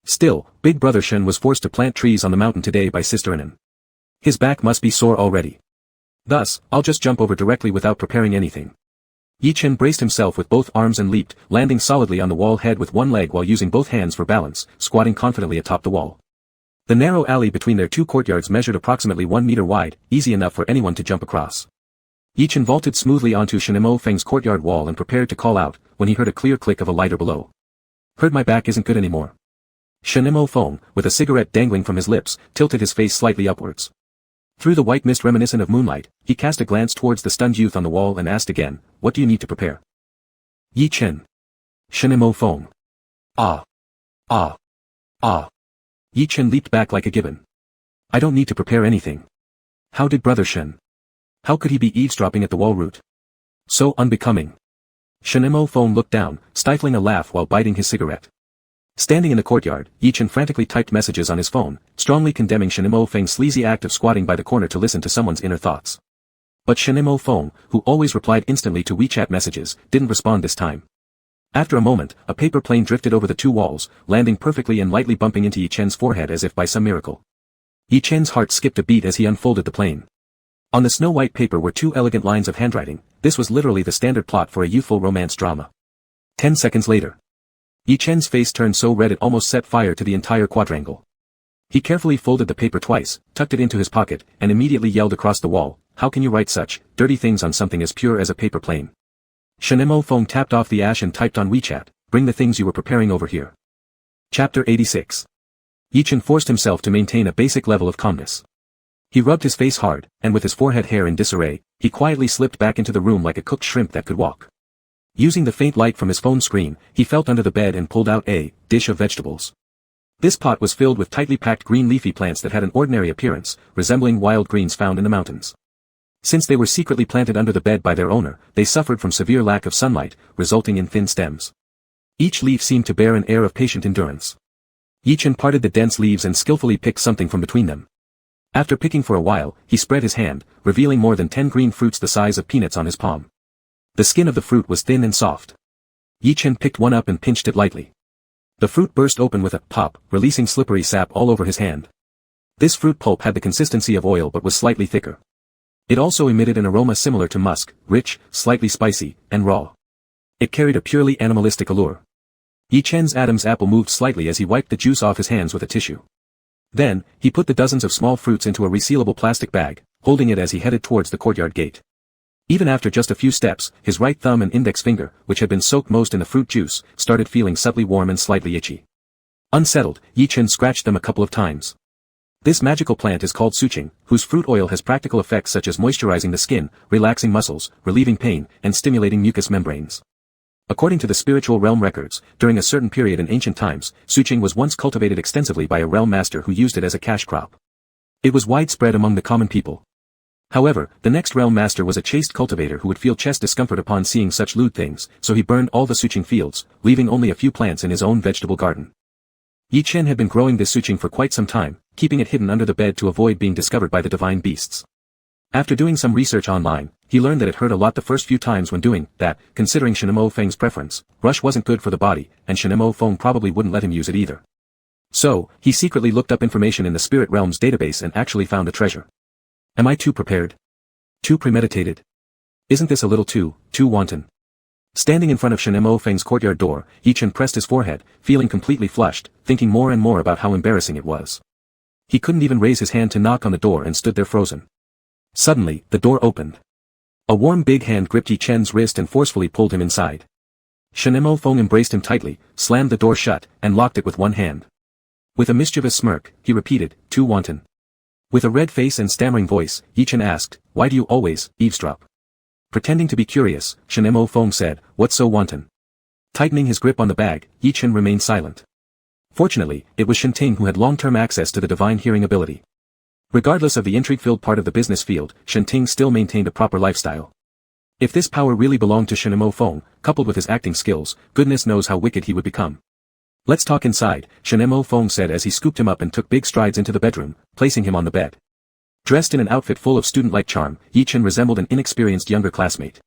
Still, Big Brother Shen was forced to plant trees on the mountain today by Sister Anan. His back must be sore already. Thus, I'll just jump over directly without preparing anything. Yi Chen braced himself with both arms and leaped, landing solidly on the wall head with one leg while using both hands for balance, squatting confidently atop the wall. The narrow alley between their 2 courtyards measured approximately 1 meter wide, easy enough for anyone to jump across. Yi Chen vaulted smoothly onto Shenemo Feng's courtyard wall and prepared to call out, when he heard a clear click of a lighter below. Heard my back isn't good anymore. Shenemo Feng, with a cigarette dangling from his lips, tilted his face slightly upwards. Through the white mist reminiscent of moonlight, he cast a glance towards the stunned youth on the wall and asked again, what do you need to prepare? Yi Chen. Shenemo Feng. Ah. Ah. Ah. Yi Chen leaped back like a gibbon. I don't need to prepare anything. How did Brother Shen? How could he be eavesdropping at the wall root? So unbecoming. Shenemo Feng looked down, stifling a laugh while biting his cigarette. Standing in the courtyard, Yi Chen frantically typed messages on his phone, strongly condemning Shenemo Feng's sleazy act of squatting by the corner to listen to someone's inner thoughts. But Shenemo Feng, who always replied instantly to WeChat messages, didn't respond this time. After a moment, a paper plane drifted over the 2 walls, landing perfectly and lightly bumping into Yi Chen's forehead as if by some miracle. Yi Chen's heart skipped a beat as he unfolded the plane. On the snow-white paper were 2 elegant lines of handwriting, this was literally the standard plot for a youthful romance drama. 10 seconds later. Yi Chen's face turned so red it almost set fire to the entire quadrangle. He carefully folded the paper twice, tucked it into his pocket, and immediately yelled across the wall, "How can you write such dirty things on something as pure as a paper plane?" Shenemo Feng tapped off the ash and typed on WeChat, "Bring the things you were preparing over here." Chapter 86. Yi Chen forced himself to maintain a basic level of calmness. He rubbed his face hard, and with his forehead hair in disarray, he quietly slipped back into the room like a cooked shrimp that could walk. Using the faint light from his phone screen, he felt under the bed and pulled out a dish of vegetables. This pot was filled with tightly packed green leafy plants that had an ordinary appearance, resembling wild greens found in the mountains. Since they were secretly planted under the bed by their owner, they suffered from severe lack of sunlight, resulting in thin stems. Each leaf seemed to bear an air of patient endurance. Yi Chen parted the dense leaves and skillfully picked something from between them. After picking for a while, he spread his hand, revealing more than 10 green fruits the size of peanuts on his palm. The skin of the fruit was thin and soft. Yi Chen picked one up and pinched it lightly. The fruit burst open with a pop, releasing slippery sap all over his hand. This fruit pulp had the consistency of oil but was slightly thicker. It also emitted an aroma similar to musk, rich, slightly spicy, and raw. It carried a purely animalistic allure. Yi Chen's Adam's apple moved slightly as he wiped the juice off his hands with a tissue. Then, he put the dozens of small fruits into a resealable plastic bag, holding it as he headed towards the courtyard gate. Even after just a few steps, his right thumb and index finger, which had been soaked most in the fruit juice, started feeling subtly warm and slightly itchy. Unsettled, Yi Chen scratched them a couple of times. This magical plant is called suqing, whose fruit oil has practical effects such as moisturizing the skin, relaxing muscles, relieving pain, and stimulating mucous membranes. According to the spiritual realm records, during a certain period in ancient times, suqing was once cultivated extensively by a realm master who used it as a cash crop. It was widespread among the common people. However, the next realm master was a chaste cultivator who would feel chest discomfort upon seeing such lewd things, so he burned all the suqing fields, leaving only a few plants in his own vegetable garden. Yi Chen had been growing this suqing for quite some time, keeping it hidden under the bed to avoid being discovered by the divine beasts. After doing some research online, he learned that it hurt a lot the first few times when doing that. Considering Shenemo Feng's preference, rush wasn't good for the body, and Shenemo Feng probably wouldn't let him use it either. So, he secretly looked up information in the spirit realm's database and actually found a treasure. Am I too prepared? Too premeditated? Isn't this a little too wanton? Standing in front of Shenemo Feng's courtyard door, Yi Chen pressed his forehead, feeling completely flushed, thinking more and more about how embarrassing it was. He couldn't even raise his hand to knock on the door and stood there frozen. Suddenly, the door opened. A warm big hand gripped Yi Chen's wrist and forcefully pulled him inside. Shenemo Feng embraced him tightly, slammed the door shut, and locked it with one hand. With a mischievous smirk, he repeated, "Too wanton." With a red face and stammering voice, Yi Chen asked, "Why do you always eavesdrop?" Pretending to be curious, Shenemo Feng said, "What's so wanton?" Tightening his grip on the bag, Yi Chen remained silent. Fortunately, it was Shenting who had long-term access to the divine hearing ability. Regardless of the intrigue-filled part of the business field, Shenting still maintained a proper lifestyle. If this power really belonged to Shenemo Feng, coupled with his acting skills, goodness knows how wicked he would become. "Let's talk inside," Shenemo Feng said as he scooped him up and took big strides into the bedroom, placing him on the bed. Dressed in an outfit full of student-like charm, Yi Chen resembled an inexperienced younger classmate.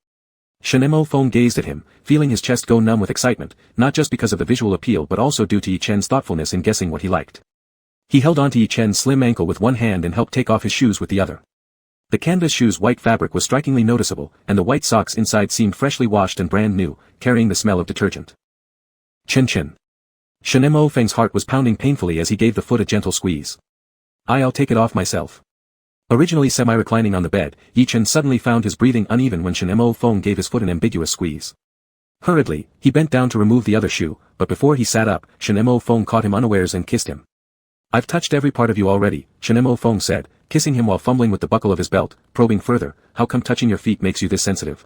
Shenemo Feng gazed at him, feeling his chest go numb with excitement, not just because of the visual appeal but also due to Yi Chen's thoughtfulness in guessing what he liked. He held onto Yi Chen's slim ankle with one hand and helped take off his shoes with the other. The canvas shoe's white fabric was strikingly noticeable, and the white socks inside seemed freshly washed and brand new, carrying the smell of detergent. Chen. Shenemo Feng's heart was pounding painfully as he gave the foot a gentle squeeze. "I'll take it off myself." Originally semi-reclining on the bed, Yi Chen suddenly found his breathing uneven when Shenemo Feng gave his foot an ambiguous squeeze. Hurriedly, he bent down to remove the other shoe, but before he sat up, Shenemo Feng caught him unawares and kissed him. "I've touched every part of you already," Shenemo Feng said, kissing him while fumbling with the buckle of his belt, probing further, "How come touching your feet makes you this sensitive?"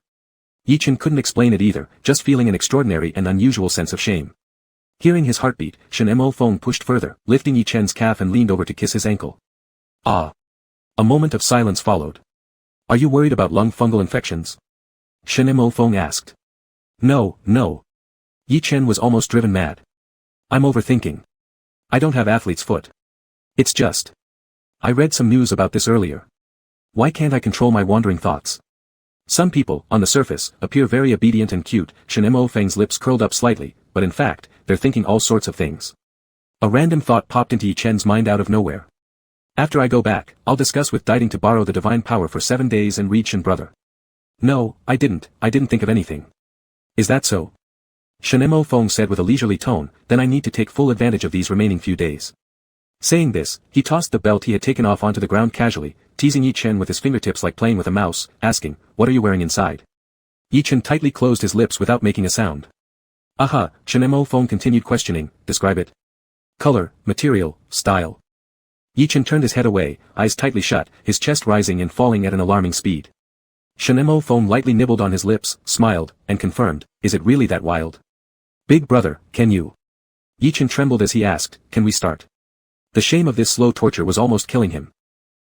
Yi Chen couldn't explain it either, just feeling an extraordinary and unusual sense of shame. Hearing his heartbeat, Shenemo Feng pushed further, lifting Yi Chen's calf and leaned over to kiss his ankle. "Ah." A moment of silence followed. "Are you worried about lung fungal infections?" Shenemo Feng asked. No. Yi Chen was almost driven mad. "I'm overthinking. I don't have athlete's foot. It's just. I read some news about this earlier. Why can't I control my wandering thoughts? Some people, on the surface, appear very obedient and cute." Shenemo Feng's lips curled up slightly, but in fact, they're thinking all sorts of things. A random thought popped into Yi Chen's mind out of nowhere. "After I go back, I'll discuss with Diding to borrow the divine power for 7 days and read Shen brother. No, I didn't think of anything. Is that so? Shinemo Feng said with a leisurely tone, then I need to take full advantage of these remaining few days. Saying this, he tossed the belt he had taken off onto the ground casually, teasing Yi Chen with his fingertips like playing with a mouse, asking, what are you wearing inside? Yi Chen tightly closed his lips without making a sound. Aha, Shinemo Feng continued questioning, describe it. Color, material, style. Yi Chen turned his head away, eyes tightly shut, his chest rising and falling at an alarming speed. Shinemo Feng lightly nibbled on his lips, smiled, and confirmed, is it really that wild? Big brother, can you? Yi Chen trembled as he asked, can we start? The shame of this slow torture was almost killing him.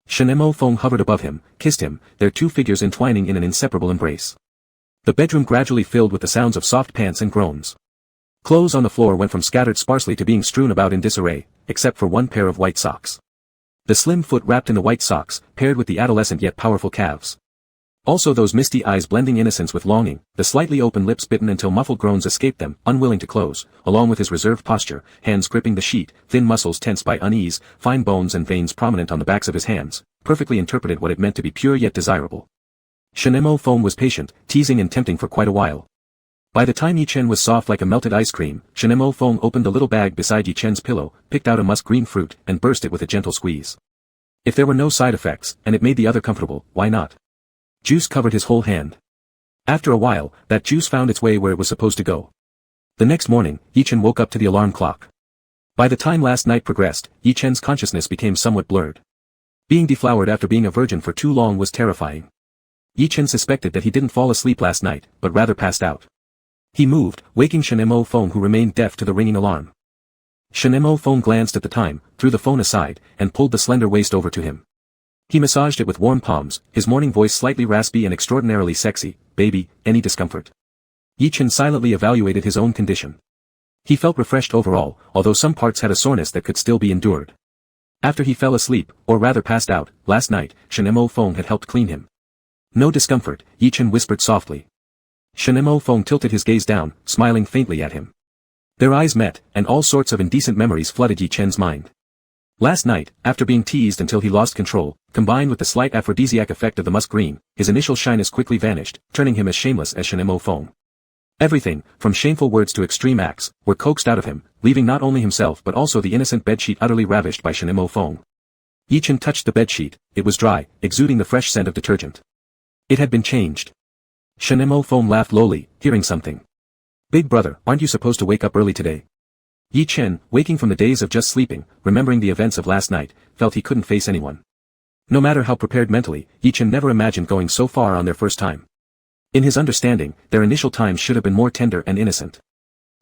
Shinemo Feng hovered above him, kissed him, their two figures entwining in an inseparable embrace. The bedroom gradually filled with the sounds of soft pants and groans. Clothes on the floor went from scattered sparsely to being strewn about in disarray, except for one pair of white socks. The slim foot wrapped in the white socks, paired with the adolescent yet powerful calves. Also those misty eyes blending innocence with longing, the slightly open lips bitten until muffled groans escaped them, unwilling to close, along with his reserved posture, hands gripping the sheet, thin muscles tense by unease, fine bones and veins prominent on the backs of his hands, perfectly interpreted what it meant to be pure yet desirable. Shinemo Feng was patient, teasing and tempting for quite a while. By the time Yi Chen was soft like a melted ice cream, Shinemo Feng opened the little bag beside Yi Chen's pillow, picked out a musk green fruit, and burst it with a gentle squeeze. If there were no side effects, and it made the other comfortable, why not? Juice covered his whole hand. After a while, that juice found its way where it was supposed to go. The next morning, Yi Chen woke up to the alarm clock. By the time last night progressed, Yi Chen's consciousness became somewhat blurred. Being deflowered after being a virgin for too long was terrifying. Yi Chen suspected that he didn't fall asleep last night, but rather passed out. He moved, waking Shinemo Feng who remained deaf to the ringing alarm. Shinemo Feng glanced at the time, threw the phone aside, and pulled the slender waist over to him. He massaged it with warm palms, his morning voice slightly raspy and extraordinarily sexy, baby, any discomfort? Yi Chen silently evaluated his own condition. He felt refreshed overall, although some parts had a soreness that could still be endured. After he fell asleep, or rather passed out, last night, Shinemo Feng had helped clean him. No discomfort, Yi Chen whispered softly. Shinemo Feng tilted his gaze down, smiling faintly at him. Their eyes met, and all sorts of indecent memories flooded Yi Chen's mind. Last night, after being teased until he lost control, combined with the slight aphrodisiac effect of the musk green, his initial shyness quickly vanished, turning him as shameless as Shinemo Feng. Everything, from shameful words to extreme acts, were coaxed out of him, leaving not only himself but also the innocent bedsheet utterly ravished by Shinemo Feng. Yi Chen touched the bedsheet, it was dry, exuding the fresh scent of detergent. It had been changed. Shinemo Feng laughed lowly, hearing something. Big brother, aren't you supposed to wake up early today? Yi Chen, waking from the days of just sleeping, remembering the events of last night, felt he couldn't face anyone. No matter how prepared mentally, Yi Chen never imagined going so far on their first time. In his understanding, their initial times should have been more tender and innocent.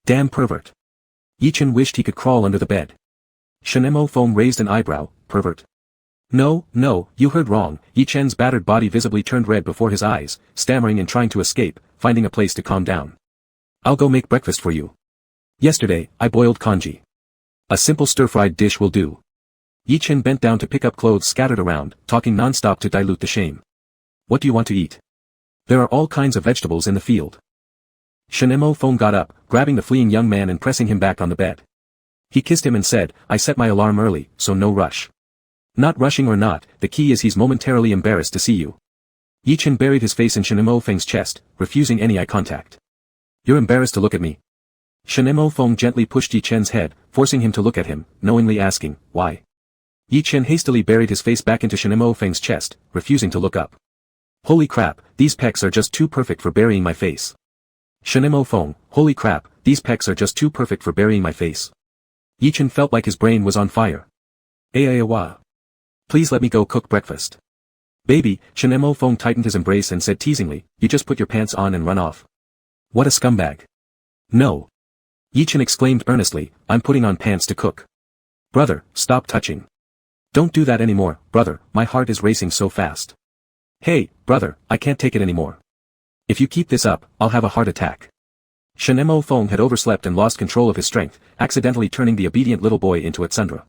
Damn pervert. Yi Chen wished he could crawl under the bed. Shinemo Feng raised an eyebrow, pervert. No, you heard wrong. Yi Chen's battered body visibly turned red before his eyes, stammering and trying to escape, finding a place to calm down. I'll go make breakfast for you. Yesterday, I boiled congee. A simple stir-fried dish will do. Yi Chen bent down to pick up clothes scattered around, talking non-stop to dilute the shame. What do you want to eat? There are all kinds of vegetables in the field. Shinemo Feng got up, grabbing the fleeing young man and pressing him back on the bed. He kissed him and said, I set my alarm early, so no rush. Not rushing or not, the key is he's momentarily embarrassed to see you. Yi Chen buried his face in Shinemo Feng's chest, refusing any eye contact. You're embarrassed to look at me. Shinemo Feng gently pushed Yi Chen's head, forcing him to look at him, knowingly asking, why? Yi Chen hastily buried his face back into Shinemo Feng's chest, refusing to look up. Holy crap, these pecs are just too perfect for burying my face. Shinemo Feng, holy crap, these pecs are just too perfect for burying my face. Yi Chen felt like his brain was on fire. Wa. Please let me go cook breakfast. Baby, Shinemo Feng tightened his embrace and said teasingly, you just put your pants on and run off. What a scumbag. No. Yi Chen exclaimed earnestly, I'm putting on pants to cook. Brother, stop touching. Don't do that anymore, brother, my heart is racing so fast. Hey, brother, I can't take it anymore. If you keep this up, I'll have a heart attack. Shinemo Feng had overslept and lost control of his strength, accidentally turning the obedient little boy into a tsundere.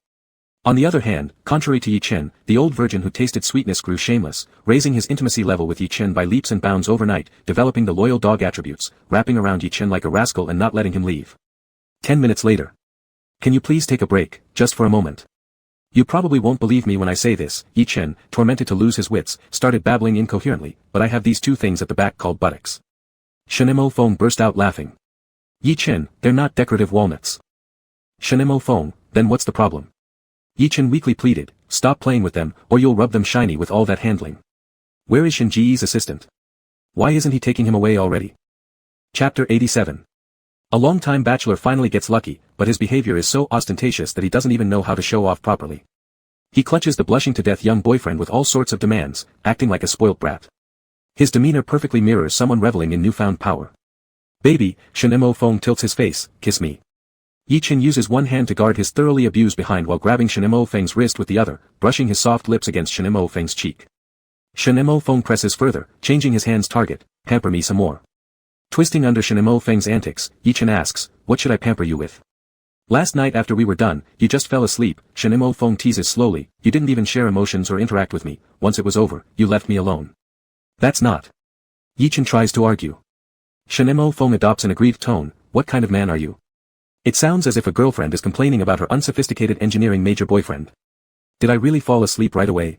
On the other hand, contrary to Yi Chen, the old virgin who tasted sweetness grew shameless, raising his intimacy level with Yi Chen by leaps and bounds overnight, developing the loyal dog attributes, wrapping around Yi Chen like a rascal and not letting him leave. 10 minutes later. Can you please take a break, just for a moment? You probably won't believe me when I say this, Yi Chen, tormented to lose his wits, started babbling incoherently, but I have these two things at the back called buttocks. Shinemo Feng burst out laughing. Yi Chen, they're not decorative walnuts. Shinemo Feng, then what's the problem? Yi Chen weakly pleaded, stop playing with them, or you'll rub them shiny with all that handling. Where is Shinji's assistant? Why isn't he taking him away already? Chapter 87. A long-time bachelor finally gets lucky, but his behavior is so ostentatious that he doesn't even know how to show off properly. He clutches the blushing-to-death young boyfriend with all sorts of demands, acting like a spoilt brat. His demeanor perfectly mirrors someone reveling in newfound power. Baby, Shinemo Feng tilts his face, kiss me. Yi Chen uses one hand to guard his thoroughly abused behind while grabbing Shinemo Feng's wrist with the other, brushing his soft lips against Shinemo Feng's cheek. Shinemo Feng presses further, changing his hand's target, pamper me some more. Twisting under Shinemo Feng's antics, Yi Chen asks, what should I pamper you with? Last night after we were done, you just fell asleep, Shinemo Feng teases slowly, you didn't even share emotions or interact with me, once it was over, you left me alone. That's not. Yi Chen tries to argue. Shinemo Feng adopts an aggrieved tone, what kind of man are you? It sounds as if a girlfriend is complaining about her unsophisticated engineering major boyfriend. Did I really fall asleep right away?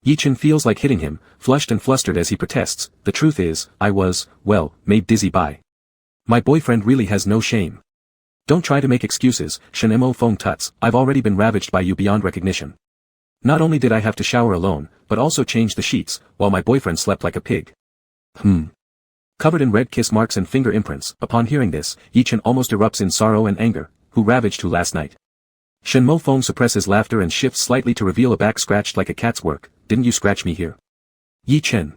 Yi Chen feels like hitting him, flushed and flustered as he protests, the truth is, I was, well, made dizzy by. My boyfriend really has no shame. Don't try to make excuses, Shinemo Feng tuts, I've already been ravaged by you beyond recognition. Not only did I have to shower alone, but also change the sheets, while my boyfriend slept like a pig. Covered in red kiss marks and finger imprints, upon hearing this, Yi Chen almost erupts in sorrow and anger, who ravaged who last night? Shinemo Feng suppresses laughter and shifts slightly to reveal a back scratched like a cat's work, didn't you scratch me here? Yi Chen.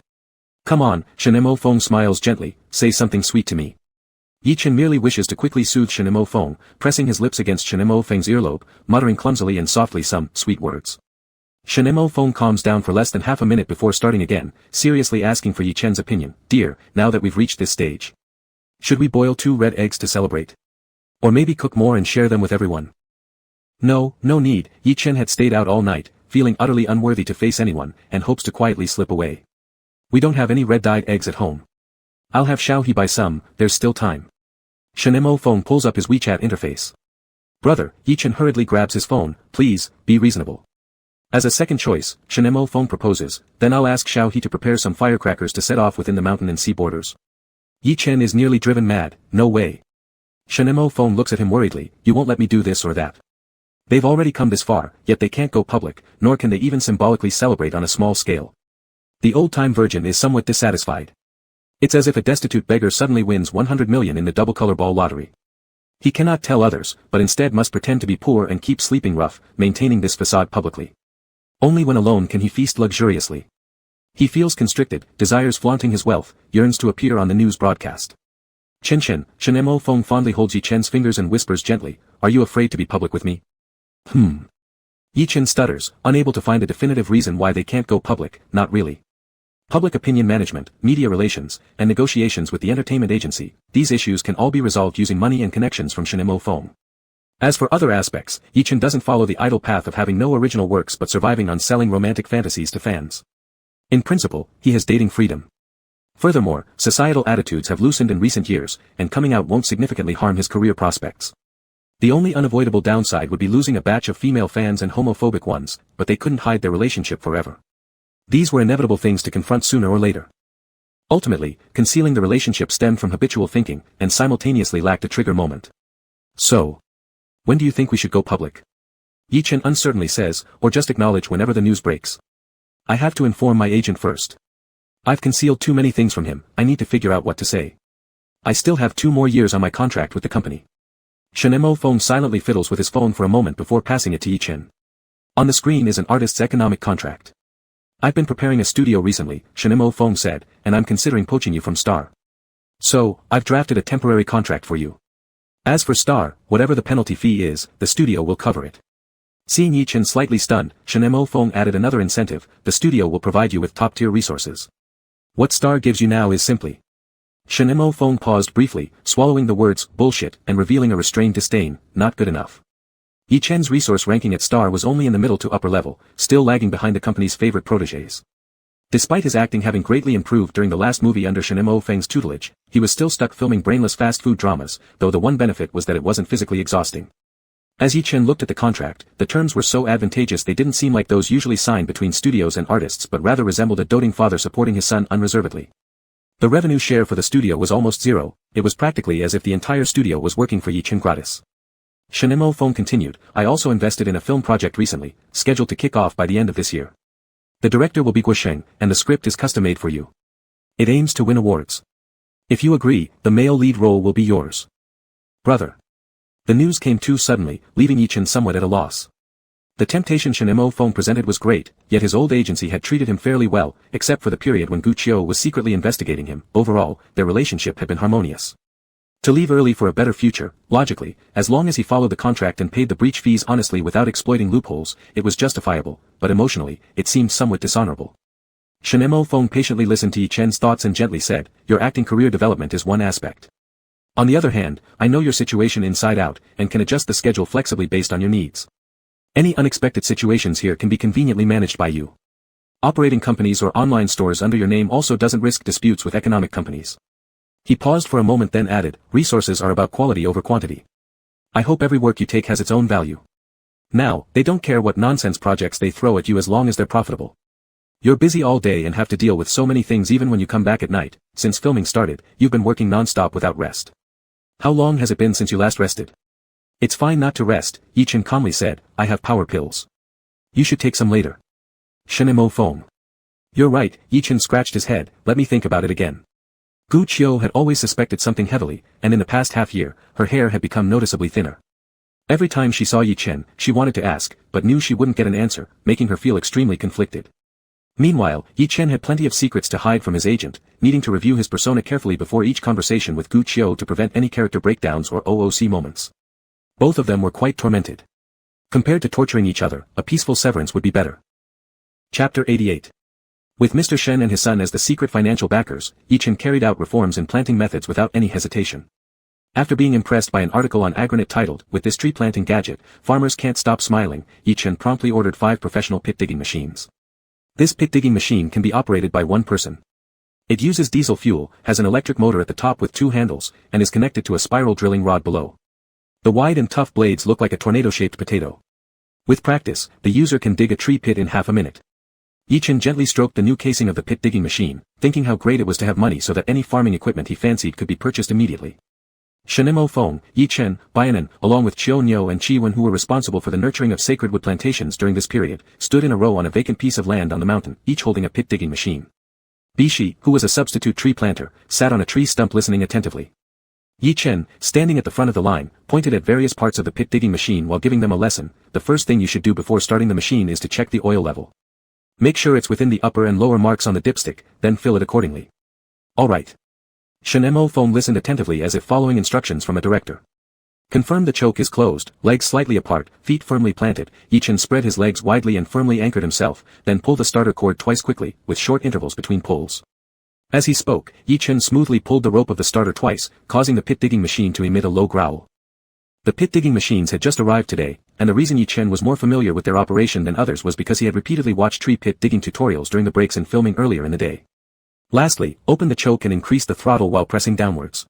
Come on, Shinemo Feng smiles gently, say something sweet to me. Yi Chen merely wishes to quickly soothe Shinemo Feng, pressing his lips against Shinemo Feng's earlobe, muttering clumsily and softly some sweet words. Shinemo Feng calms down for less than half a minute before starting again, seriously asking for Yi Chen's opinion, dear, now that we've reached this stage. Should we boil 2 red eggs to celebrate? Or maybe cook more and share them with everyone? No, no need, Yi Chen had stayed out all night, feeling utterly unworthy to face anyone, and hopes to quietly slip away. We don't have any red-dyed eggs at home. I'll have Xiaohe buy some, there's still time. Shinemo Feng pulls up his WeChat interface. Brother, Yi Chen hurriedly grabs his phone, please, be reasonable. As a second choice, Shinemo Feng proposes, then I'll ask Xiaohe to prepare some firecrackers to set off within the mountain and sea borders. Yi Chen is nearly driven mad, no way. Shinemo Feng looks at him worriedly, you won't let me do this or that. They've already come this far, yet they can't go public, nor can they even symbolically celebrate on a small scale. The old-time virgin is somewhat dissatisfied. It's as if a destitute beggar suddenly wins 100 million in the double-color ball lottery. He cannot tell others, but instead must pretend to be poor and keep sleeping rough, maintaining this facade publicly. Only when alone can he feast luxuriously. He feels constricted, desires flaunting his wealth, yearns to appear on the news broadcast. Chen, Shinemo Feng fondly holds Yi Chen's fingers and whispers gently, are you afraid to be public with me? Yi Chen stutters, unable to find a definitive reason why they can't go public, not really. Public opinion management, media relations, and negotiations with the entertainment agency, these issues can all be resolved using money and connections from Shinemo Feng. As for other aspects, Yi Chen doesn't follow the idle path of having no original works but surviving on selling romantic fantasies to fans. In principle, he has dating freedom. Furthermore, societal attitudes have loosened in recent years, and coming out won't significantly harm his career prospects. The only unavoidable downside would be losing a batch of female fans and homophobic ones, but they couldn't hide their relationship forever. These were inevitable things to confront sooner or later. Ultimately, concealing the relationship stemmed from habitual thinking, and simultaneously lacked a trigger moment. So, when do you think we should go public? Yi Chen uncertainly says, or just acknowledge whenever the news breaks. I have to inform my agent first. I've concealed too many things from him, I need to figure out what to say. I still have 2 more years on my contract with the company. Shinemo Feng silently fiddles with his phone for a moment before passing it to Yi Chen. On the screen is an artist's economic contract. I've been preparing a studio recently, Shinemo Feng said, and I'm considering poaching you from Star. So, I've drafted a temporary contract for you. As for Star, whatever the penalty fee is, the studio will cover it. Seeing Yi Chen slightly stunned, Shinemo Feng added another incentive, the studio will provide you with top-tier resources. What Star gives you now is simply. Shinemo Feng paused briefly, swallowing the words, bullshit, and revealing a restrained disdain, not good enough. Yi Chen's resource ranking at Star was only in the middle to upper level, still lagging behind the company's favorite protégés. Despite his acting having greatly improved during the last movie under Shinemo Feng's tutelage, he was still stuck filming brainless fast food dramas, though the one benefit was that it wasn't physically exhausting. As Yi Chen looked at the contract, the terms were so advantageous they didn't seem like those usually signed between studios and artists but rather resembled a doting father supporting his son unreservedly. The revenue share for the studio was almost zero, it was practically as if the entire studio was working for Yi Chen gratis. Shinemo Feng continued, I also invested in a film project recently, scheduled to kick off by the end of this year. The director will be Guosheng, and the script is custom-made for you. It aims to win awards. If you agree, the male lead role will be yours. Brother. The news came too suddenly, leaving Yi Chen somewhat at a loss. The temptation Shinemo Feng presented was great, yet his old agency had treated him fairly well, except for the period when Gu Qiu was secretly investigating him. Overall, their relationship had been harmonious. To leave early for a better future, logically, as long as he followed the contract and paid the breach fees honestly without exploiting loopholes, it was justifiable, but emotionally, it seemed somewhat dishonorable. Shinemo Feng patiently listened to Yi Chen's thoughts and gently said, your acting career development is one aspect. On the other hand, I know your situation inside out, and can adjust the schedule flexibly based on your needs. Any unexpected situations here can be conveniently managed by you. Operating companies or online stores under your name also doesn't risk disputes with economic companies. He paused for a moment then added, resources are about quality over quantity. I hope every work you take has its own value. Now, they don't care what nonsense projects they throw at you as long as they're profitable. You're busy all day and have to deal with so many things even when you come back at night. Since filming started, you've been working non-stop without rest. How long has it been since you last rested? It's fine not to rest, Yi Chen calmly said, I have power pills. You should take some later. Shinemo Feng. You're right, Yi Chen scratched his head, let me think about it again. Gu Qiu had always suspected something heavily, and in the past half-year, her hair had become noticeably thinner. Every time she saw Yi Chen, she wanted to ask, but knew she wouldn't get an answer, making her feel extremely conflicted. Meanwhile, Yi Chen had plenty of secrets to hide from his agent, needing to review his persona carefully before each conversation with Gu Qiu to prevent any character breakdowns or OOC moments. Both of them were quite tormented. Compared to torturing each other, a peaceful severance would be better. Chapter 88. With Mr. Shen and his son as the secret financial backers, Yi Chen carried out reforms in planting methods without any hesitation. After being impressed by an article on Agronet titled, With this tree planting gadget, farmers can't stop smiling, Yi Chen promptly ordered 5 professional pit digging machines. This pit digging machine can be operated by one person. It uses diesel fuel, has an electric motor at the top with 2 handles, and is connected to a spiral drilling rod below. The wide and tough blades look like a tornado-shaped potato. With practice, the user can dig a tree pit in half a minute. Yi Chen gently stroked the new casing of the pit digging machine, thinking how great it was to have money so that any farming equipment he fancied could be purchased immediately. Shinemo Feng, Yi Chen, Baianan, along with Qiu Niu and Qi Wen who were responsible for the nurturing of sacred wood plantations during this period, stood in a row on a vacant piece of land on the mountain, each holding a pit digging machine. Bishi, who was a substitute tree planter, sat on a tree stump listening attentively. Yi Chen, standing at the front of the line, pointed at various parts of the pit digging machine while giving them a lesson. The first thing you should do before starting the machine is to check the oil level. Make sure it's within the upper and lower marks on the dipstick, then fill it accordingly. Alright. Shinemo Feng listened attentively as if following instructions from a director. Confirm the choke is closed, legs slightly apart, feet firmly planted. Yi Chen spread his legs widely and firmly anchored himself, then pull the starter cord twice quickly, with short intervals between pulls. As he spoke, Yi Chen smoothly pulled the rope of the starter twice, causing the pit digging machine to emit a low growl. The pit digging machines had just arrived today, and the reason Yi Chen was more familiar with their operation than others was because he had repeatedly watched tree pit digging tutorials during the breaks in filming earlier in the day. Lastly, open the choke and increase the throttle while pressing downwards.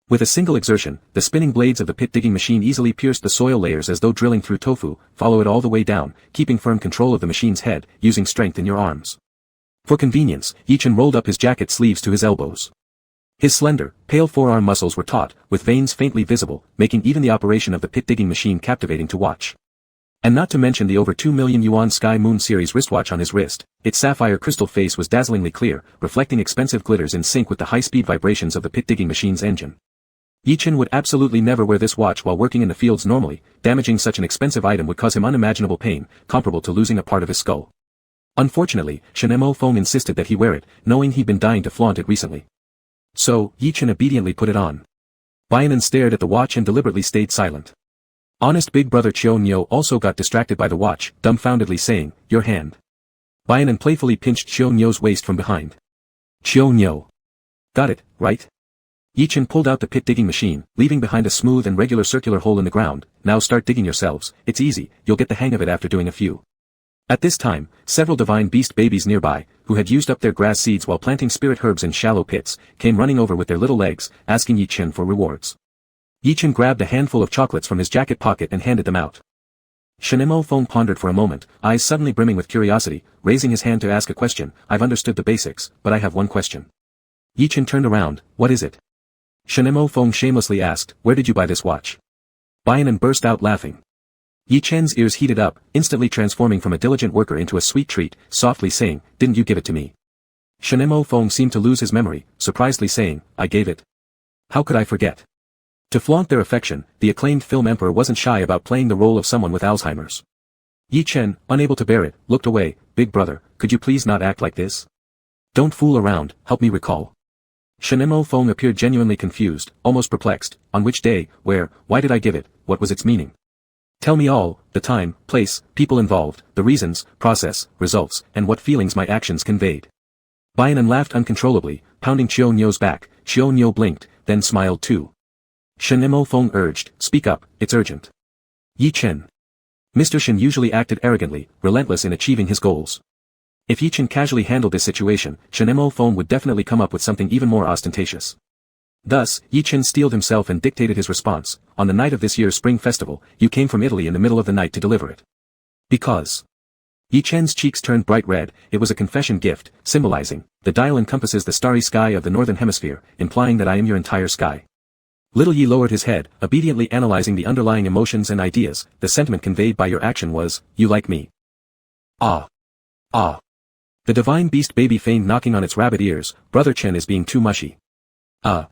With a single exertion, the spinning blades of the pit digging machine easily pierced the soil layers as though drilling through tofu. Follow it all the way down, keeping firm control of the machine's head, using strength in your arms. For convenience, Yi Chen rolled up his jacket sleeves to his elbows. His slender, pale forearm muscles were taut, with veins faintly visible, making even the operation of the pit digging machine captivating to watch. And not to mention the over 2 million yuan Sky Moon series wristwatch on his wrist, its sapphire crystal face was dazzlingly clear, reflecting expensive glitters in sync with the high-speed vibrations of the pit digging machine's engine. Yi Chen would absolutely never wear this watch while working in the fields normally. Damaging such an expensive item would cause him unimaginable pain, comparable to losing a part of his skull. Unfortunately, Shinemo Feng insisted that he wear it, knowing he'd been dying to flaunt it recently. So, Yi Chen obediently put it on. Baianan stared at the watch and deliberately stayed silent. Honest big brother Qiu Niu also got distracted by the watch, dumbfoundedly saying, your hand. Baianan playfully pinched Qiu Niu's waist from behind. Qiu Niu. Got it, right? Yi Chen pulled out the pit digging machine, leaving behind a smooth and regular circular hole in the ground. Now start digging yourselves, it's easy, you'll get the hang of it after doing a few. At this time, several divine beast babies nearby, who had used up their grass seeds while planting spirit herbs in shallow pits, came running over with their little legs, asking Yi Chen for rewards. Yi Chen grabbed a handful of chocolates from his jacket pocket and handed them out. Shenemo Feng pondered for a moment, eyes suddenly brimming with curiosity, raising his hand to ask a question. I've understood the basics, but I have one question. Yi Chen turned around. What is it? Shenemo Feng shamelessly asked, where did you buy this watch? Bainan burst out laughing. Yi Chen's ears heated up, instantly transforming from a diligent worker into a sweet treat, softly saying, didn't you give it to me? Shenemo Feng seemed to lose his memory, surprisedly saying, I gave it. How could I forget? To flaunt their affection, the acclaimed film emperor wasn't shy about playing the role of someone with Alzheimer's. Yi Chen, unable to bear it, looked away. Big brother, could you please not act like this? Don't fool around, help me recall. Shenemo Feng appeared genuinely confused, almost perplexed. On which day, where, why did I give it, what was its meaning? Tell me all, the time, place, people involved, the reasons, process, results, and what feelings my actions conveyed. Bainan laughed uncontrollably, pounding Qiu Nio's back. Qiu Nio blinked, then smiled too. Shenemo Feng urged, speak up, it's urgent. Yi Chen. Mr. Shen usually acted arrogantly, relentless in achieving his goals. If Yi Chen casually handled this situation, Shenemo Feng would definitely come up with something even more ostentatious. Thus, Yi Chen steeled himself and dictated his response. On the night of this year's spring festival, you came from Italy in the middle of the night to deliver it. Because. Yi Chen's cheeks turned bright red. It was a confession gift, symbolizing, the dial encompasses the starry sky of the northern hemisphere, implying that I am your entire sky. Little Yi lowered his head, obediently analyzing the underlying emotions and ideas. The sentiment conveyed by your action was, you like me. Ah. Ah. The divine beast baby feigned knocking on its rabbit ears. Brother Chen is being too mushy. Oh.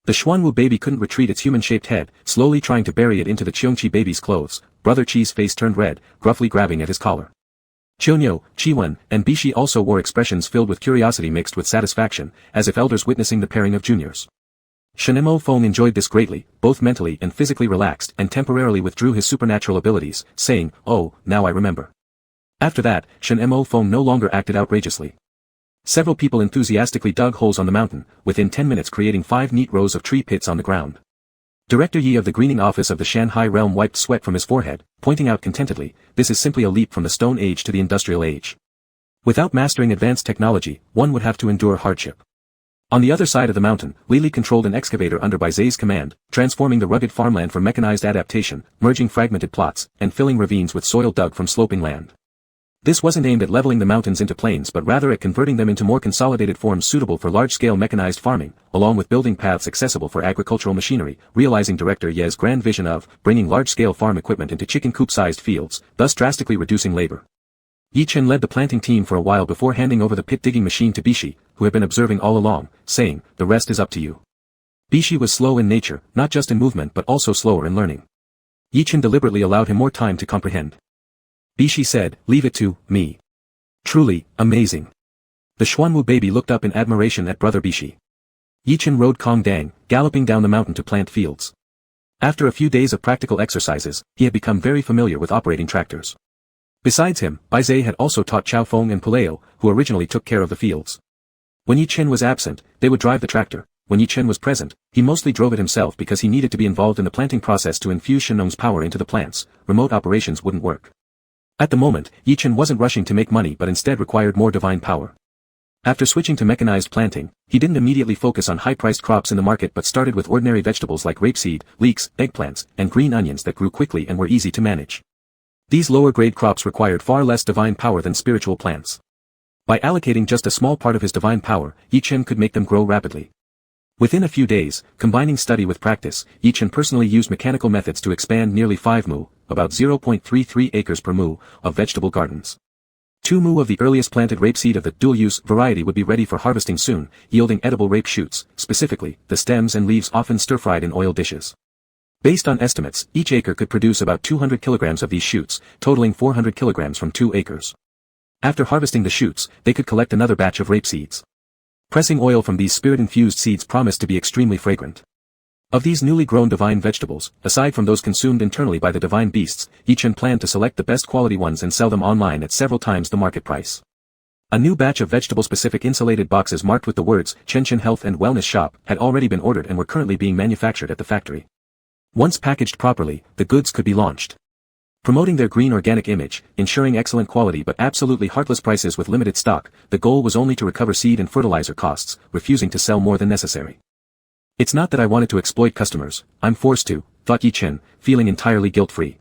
The Xuanwu baby couldn't retreat its human-shaped head, slowly trying to bury it into the Cheongqi baby's clothes. Brother Qi's face turned red, gruffly grabbing at his collar. Qiu Qiwen, and Bishi also wore expressions filled with curiosity mixed with satisfaction, as if elders witnessing the pairing of juniors. Shenemo Feng enjoyed this greatly, both mentally and physically relaxed, and temporarily withdrew his supernatural abilities, saying, oh, now I remember. After that, Shenemo Feng no longer acted outrageously. Several people enthusiastically dug holes on the mountain, within 10 minutes creating 5 neat rows of tree pits on the ground. Director Yi of the greening office of the Shanghai realm wiped sweat from his forehead, pointing out contentedly, this is simply a leap from the Stone Age to the Industrial Age. Without mastering advanced technology, one would have to endure hardship. On the other side of the mountain, Lili controlled an excavator under Baize's command, transforming the rugged farmland for mechanized adaptation, merging fragmented plots, and filling ravines with soil dug from sloping land. This wasn't aimed at leveling the mountains into plains but rather at converting them into more consolidated forms suitable for large-scale mechanized farming, along with building paths accessible for agricultural machinery, realizing Director Ye's grand vision of bringing large-scale farm equipment into chicken coop-sized fields, thus drastically reducing labor. Yi Chen led the planting team for a while before handing over the pit-digging machine to Bishi, who had been observing all along, saying, the rest is up to you. Bishi was slow in nature, not just in movement but also slower in learning. Yi Chen deliberately allowed him more time to comprehend. Bishi said, leave it to me. Truly, amazing. The Xuanwu baby looked up in admiration at brother Bishi. Yi Chen rode Kong Dang, galloping down the mountain to plant fields. After a few days of practical exercises, he had become very familiar with operating tractors. Besides him, Baize had also taught Chao Feng and Puleo, who originally took care of the fields. When Yi Chen was absent, they would drive the tractor. When Yi Chen was present, he mostly drove it himself because he needed to be involved in the planting process to infuse Shenong's power into the plants. Remote operations wouldn't work. At the moment, Yi Chen wasn't rushing to make money but instead required more divine power. After switching to mechanized planting, he didn't immediately focus on high-priced crops in the market but started with ordinary vegetables like rapeseed, leeks, eggplants, and green onions that grew quickly and were easy to manage. These lower-grade crops required far less divine power than spiritual plants. By allocating just a small part of his divine power, Yi Chen could make them grow rapidly. Within a few days, combining study with practice, Yi Chen personally used mechanical methods to expand nearly 5 mu, about 0.33 acres per mu, of vegetable gardens. 2 mu of the earliest planted rapeseed of the dual-use variety would be ready for harvesting soon, yielding edible rape shoots, specifically, the stems and leaves often stir-fried in oil dishes. Based on estimates, each acre could produce about 200 kilograms of these shoots, totaling 400 kilograms from 2 acres. After harvesting the shoots, they could collect another batch of rape seeds. Pressing oil from these spirit-infused seeds promised to be extremely fragrant. Of these newly grown divine vegetables, aside from those consumed internally by the divine beasts, Yi Chen planned to select the best quality ones and sell them online at several times the market price. A new batch of vegetable-specific insulated boxes marked with the words Chen Health and Wellness Shop had already been ordered and were currently being manufactured at the factory. Once packaged properly, the goods could be launched. Promoting their green organic image, ensuring excellent quality but absolutely heartless prices with limited stock, the goal was only to recover seed and fertilizer costs, refusing to sell more than necessary. It's not that I wanted to exploit customers, I'm forced to, thought Yi Chen, feeling entirely guilt-free.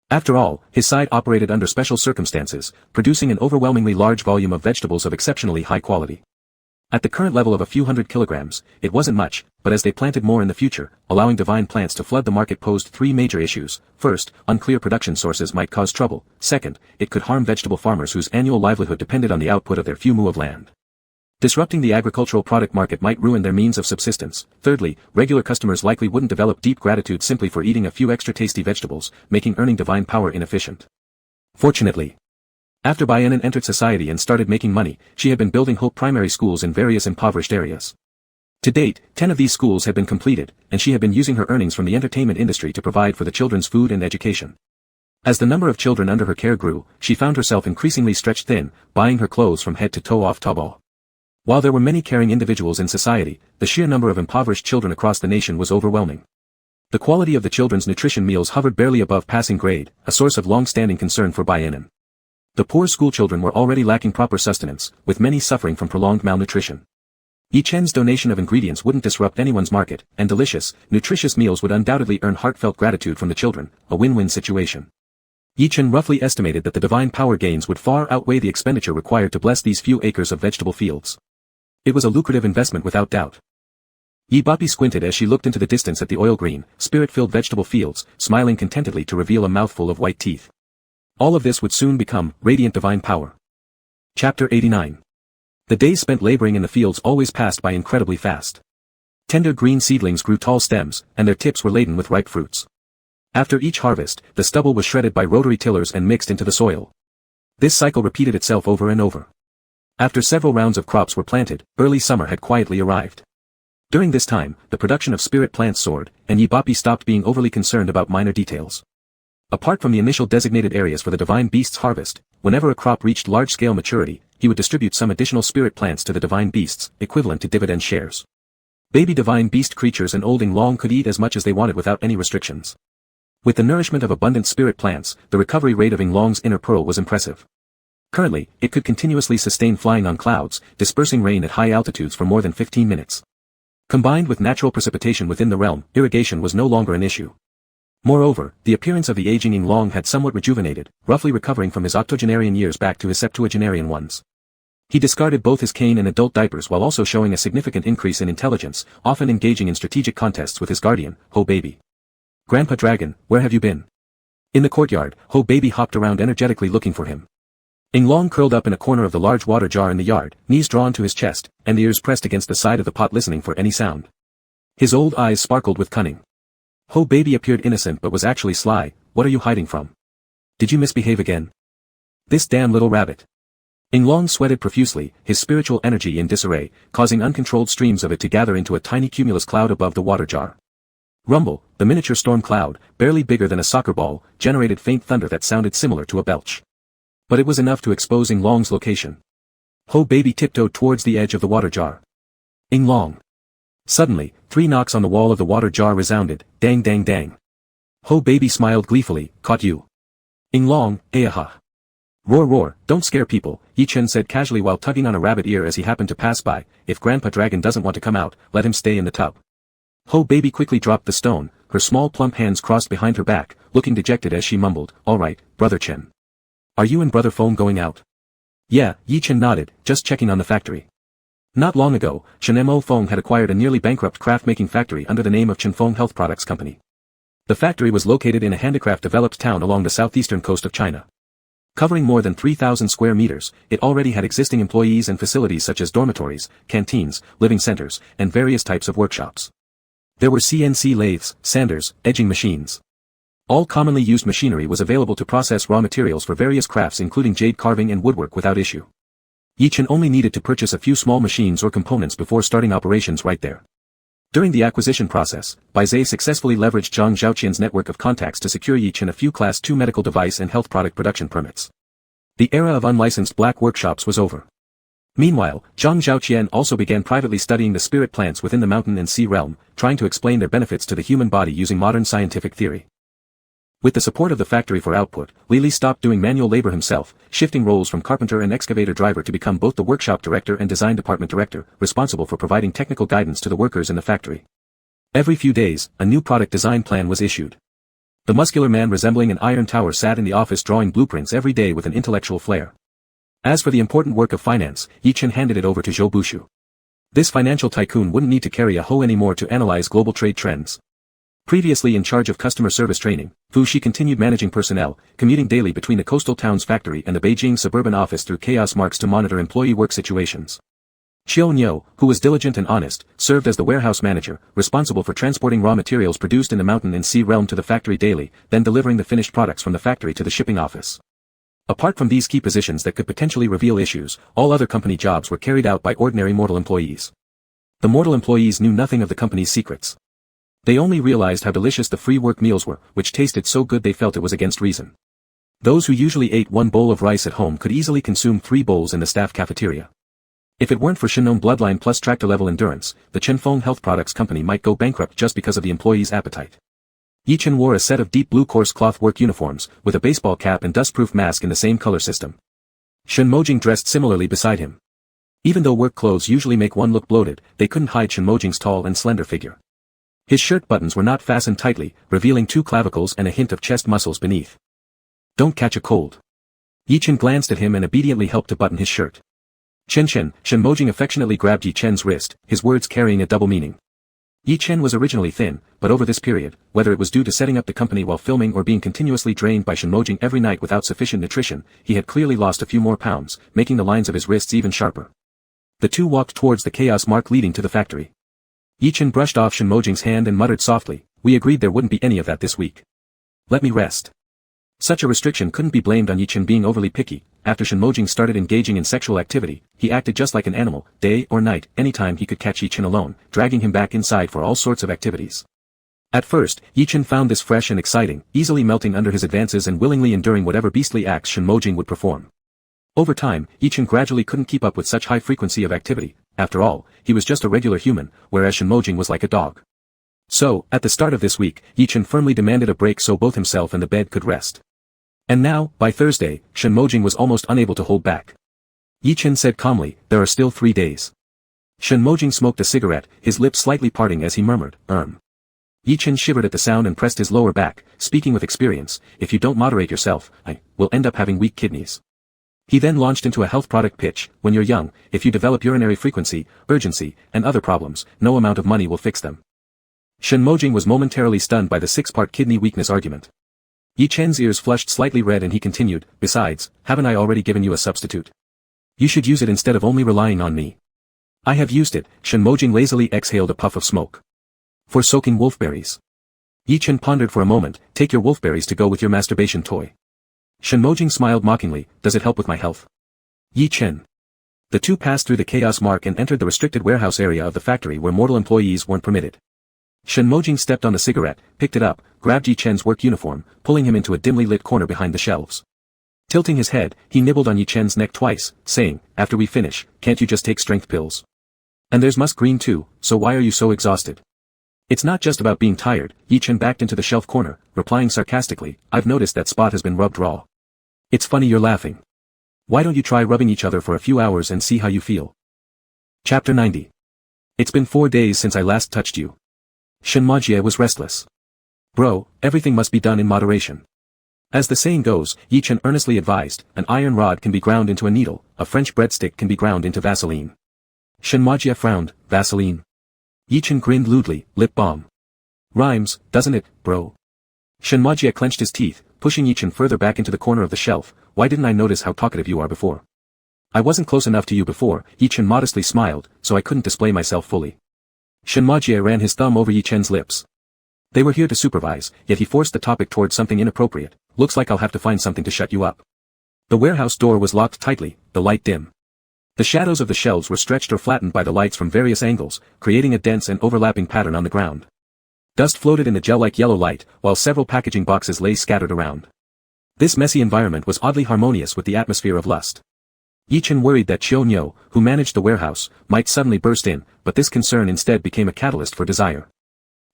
After all, his side operated under special circumstances, producing an overwhelmingly large volume of vegetables of exceptionally high quality. At the current level of a few hundred kilograms, it wasn't much, but as they planted more in the future, allowing divine plants to flood the market posed three major issues. First, unclear production sources might cause trouble. Second, it could harm vegetable farmers whose annual livelihood depended on the output of their few mu of land. Disrupting the agricultural product market might ruin their means of subsistence. Thirdly, regular customers likely wouldn't develop deep gratitude simply for eating a few extra tasty vegetables, making earning divine power inefficient. Fortunately, after Baianan entered society and started making money, she had been building Hope primary schools in various impoverished areas. To date, 10 of these schools had been completed, and she had been using her earnings from the entertainment industry to provide for the children's food and education. As the number of children under her care grew, she found herself increasingly stretched thin, buying her clothes from head to toe off Taobao. While there were many caring individuals in society, the sheer number of impoverished children across the nation was overwhelming. The quality of the children's nutrition meals hovered barely above passing grade, a source of long-standing concern for Baianan. The poor schoolchildren were already lacking proper sustenance, with many suffering from prolonged malnutrition. Yi Chen's donation of ingredients wouldn't disrupt anyone's market, and delicious, nutritious meals would undoubtedly earn heartfelt gratitude from the children, a win-win situation. Yi Chen roughly estimated that the divine power gains would far outweigh the expenditure required to bless these few acres of vegetable fields. It was a lucrative investment without doubt. Yi Bapi squinted as she looked into the distance at the oil-green, spirit-filled vegetable fields, smiling contentedly to reveal a mouthful of white teeth. All of this would soon become radiant divine power. Chapter 89. The days spent laboring in the fields always passed by incredibly fast. Tender green seedlings grew tall stems, and their tips were laden with ripe fruits. After each harvest, the stubble was shredded by rotary tillers and mixed into the soil. This cycle repeated itself over and over. After several rounds of crops were planted, early summer had quietly arrived. During this time, the production of spirit plants soared, and Yi Bapi stopped being overly concerned about minor details. Apart from the initial designated areas for the divine beasts' harvest, whenever a crop reached large-scale maturity, he would distribute some additional spirit plants to the divine beasts, equivalent to dividend shares. Baby divine beast creatures and old Long could eat as much as they wanted without any restrictions. With the nourishment of abundant spirit plants, the recovery rate of Long's inner pearl was impressive. Currently, it could continuously sustain flying on clouds, dispersing rain at high altitudes for more than 15 minutes. Combined with natural precipitation within the realm, irrigation was no longer an issue. Moreover, the appearance of the aging Long had somewhat rejuvenated, roughly recovering from his octogenarian years back to his septuagenarian ones. He discarded both his cane and adult diapers while also showing a significant increase in intelligence, often engaging in strategic contests with his guardian, Ho Baby. "Grandpa Dragon, where have you been?" In the courtyard, Ho Baby hopped around energetically looking for him. Long curled up in a corner of the large water jar in the yard, knees drawn to his chest, and ears pressed against the side of the pot listening for any sound. His old eyes sparkled with cunning. Ho Baby appeared innocent but was actually sly. "What are you hiding from? Did you misbehave again? This damn little rabbit." Long sweated profusely, his spiritual energy in disarray, causing uncontrolled streams of it to gather into a tiny cumulus cloud above the water jar. Rumble, the miniature storm cloud, barely bigger than a soccer ball, generated faint thunder that sounded similar to a belch. But it was enough to expose Long's location. Ho Baby tiptoed towards the edge of the water jar. Long. Suddenly, 3 knocks on the wall of the water jar resounded, dang dang dang. Ho Baby smiled gleefully, "Caught you." Long, "Ayaha." "Roar roar, don't scare people," Yi Chen said casually while tugging on a rabbit ear as he happened to pass by. "If Grandpa Dragon doesn't want to come out, let him stay in the tub." Ho Baby quickly dropped the stone, her small plump hands crossed behind her back, looking dejected as she mumbled, "All right, Brother Chen. Are you and Brother Feng going out?" "Yeah," Yi Chen nodded, "just checking on the factory." Not long ago, Chen Mo Feng had acquired a nearly bankrupt craft-making factory under the name of Chen Feng Health Products Company. The factory was located in a handicraft-developed town along the southeastern coast of China. Covering more than 3,000 square meters, it already had existing employees and facilities such as dormitories, canteens, living centers, and various types of workshops. There were CNC lathes, sanders, edging machines. All commonly used machinery was available to process raw materials for various crafts including jade carving and woodwork without issue. Yi Chen only needed to purchase a few small machines or components before starting operations right there. During the acquisition process, Baizhe successfully leveraged Zhang Zhaoqian's network of contacts to secure Yi Chen a few Class II medical device and health product production permits. The era of unlicensed black workshops was over. Meanwhile, Zhang Zhaoqian also began privately studying the spirit plants within the mountain and sea realm, trying to explain their benefits to the human body using modern scientific theory. With the support of the factory for output, Li Li stopped doing manual labor himself, shifting roles from carpenter and excavator driver to become both the workshop director and design department director, responsible for providing technical guidance to the workers in the factory. Every few days, a new product design plan was issued. The muscular man resembling an iron tower sat in the office drawing blueprints every day with an intellectual flair. As for the important work of finance, Yi Chen handed it over to Zhou Bushu. This financial tycoon wouldn't need to carry a hoe anymore to analyze global trade trends. Previously in charge of customer service training, Fu Shi continued managing personnel, commuting daily between the coastal town's factory and the Beijing suburban office through chaos marks to monitor employee work situations. Xiao Niu, who was diligent and honest, served as the warehouse manager, responsible for transporting raw materials produced in the mountain and sea realm to the factory daily, then delivering the finished products from the factory to the shipping office. Apart from these key positions that could potentially reveal issues, all other company jobs were carried out by ordinary mortal employees. The mortal employees knew nothing of the company's secrets. They only realized how delicious the free work meals were, which tasted so good they felt it was against reason. Those who usually ate one bowl of rice at home could easily consume 3 bowls in the staff cafeteria. If it weren't for Shinnon bloodline plus tractor-level endurance, the Chenfeng Health Products Company might go bankrupt just because of the employees' appetite. Yi Chen wore a set of deep blue coarse cloth work uniforms, with a baseball cap and dust-proof mask in the same color system. Shen Mojing dressed similarly beside him. Even though work clothes usually make one look bloated, they couldn't hide Shen Mojing's tall and slender figure. His shirt buttons were not fastened tightly, revealing 2 clavicles and a hint of chest muscles beneath. Don't catch a cold. Yi Chen glanced at him and obediently helped to button his shirt. Shen Mojing affectionately grabbed Yi Chen's wrist, his words carrying a double meaning. Yi Chen was originally thin, but over this period, whether it was due to setting up the company while filming or being continuously drained by Shen Mojing every night without sufficient nutrition, he had clearly lost a few more pounds, making the lines of his wrists even sharper. The two walked towards the chaos mark leading to the factory. Yi Chen brushed off Shen Mojing's hand and muttered softly, "We agreed there wouldn't be any of that this week. Let me rest." Such a restriction couldn't be blamed on Yi Chen being overly picky. After Shen Mojing started engaging in sexual activity, he acted just like an animal, day or night, anytime he could catch Yi Chen alone, dragging him back inside for all sorts of activities. At first, Yi Chen found this fresh and exciting, easily melting under his advances and willingly enduring whatever beastly acts Shen Mojing would perform. Over time, Yi Chen gradually couldn't keep up with such high frequency of activity. After all, he was just a regular human, whereas Shen Mojing was like a dog. So, at the start of this week, Yi Chen firmly demanded a break so both himself and the bed could rest. And now, by Thursday, Shen Mojing was almost unable to hold back. Yi Chen said calmly, "There are still 3 days." Shen Mojing smoked a cigarette, his lips slightly parting as he murmured, Yi Chen shivered at the sound and pressed his lower back, speaking with experience, "If you don't moderate yourself, I will end up having weak kidneys." He then launched into a health product pitch. When you're young, if you develop urinary frequency, urgency, and other problems, no amount of money will fix them. Shen Mojing was momentarily stunned by the 6-part kidney weakness argument. Yi Chen's ears flushed slightly red and he continued, "Besides, haven't I already given you a substitute? You should use it instead of only relying on me." "I have used it." Shen Mojing lazily exhaled a puff of smoke. "For soaking wolfberries." Yi Chen pondered for a moment, "Take your wolfberries to go with your masturbation toy." Shen Mojing smiled mockingly, "Does it help with my health?" Yi Chen. The two passed through the chaos mark and entered the restricted warehouse area of the factory where mortal employees weren't permitted. Shen Mojing stepped on the cigarette, picked it up, grabbed Yi Chen's work uniform, pulling him into a dimly lit corner behind the shelves. Tilting his head, he nibbled on Yi Chen's neck twice, saying, "After we finish, can't you just take strength pills? And there's musk green too, so why are you so exhausted?" "It's not just about being tired." Yi Chen backed into the shelf corner, replying sarcastically, "I've noticed that spot has been rubbed raw. It's funny you're laughing. Why don't you try rubbing each other for a few hours and see how you feel?" Chapter 90. It's been 4 days since I last touched you. Shen Mojie was restless. "Bro, everything must be done in moderation. As the saying goes," Yi Chen earnestly advised, "an iron rod can be ground into a needle, a French breadstick can be ground into Vaseline." Shen Mojie frowned, "Vaseline?" Yi Chen grinned lewdly, "Lip balm. Rhymes, doesn't it, bro?" Shen Mojie clenched his teeth, pushing Yi Chen further back into the corner of the shelf. "Why didn't I notice how talkative you are before?" "I wasn't close enough to you before," Yi Chen modestly smiled, "so I couldn't display myself fully." Shen Mojie ran his thumb over Yi Chen's lips. "They were here to supervise, yet he forced the topic toward something inappropriate. Looks like I'll have to find something to shut you up." The warehouse door was locked tightly, the light dim. The shadows of the shelves were stretched or flattened by the lights from various angles, creating a dense and overlapping pattern on the ground. Dust floated in the gel-like yellow light, while several packaging boxes lay scattered around. This messy environment was oddly harmonious with the atmosphere of lust. Yi Chen worried that Xiao Niu, who managed the warehouse, might suddenly burst in, but this concern instead became a catalyst for desire.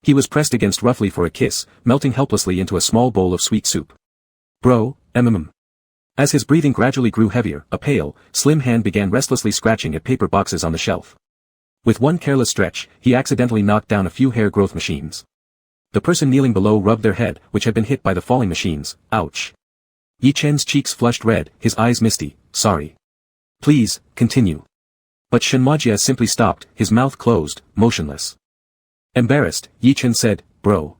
He was pressed against roughly for a kiss, melting helplessly into a small bowl of sweet soup. "Bro, As his breathing gradually grew heavier, a pale, slim hand began restlessly scratching at paper boxes on the shelf. With one careless stretch, he accidentally knocked down a few hair growth machines. The person kneeling below rubbed their head, which had been hit by the falling machines. Ouch. Yi Chen's cheeks flushed red, his eyes misty. Sorry. Please, continue. But Shenmajia simply stopped, his mouth closed, motionless. Embarrassed, Yi Chen said, bro.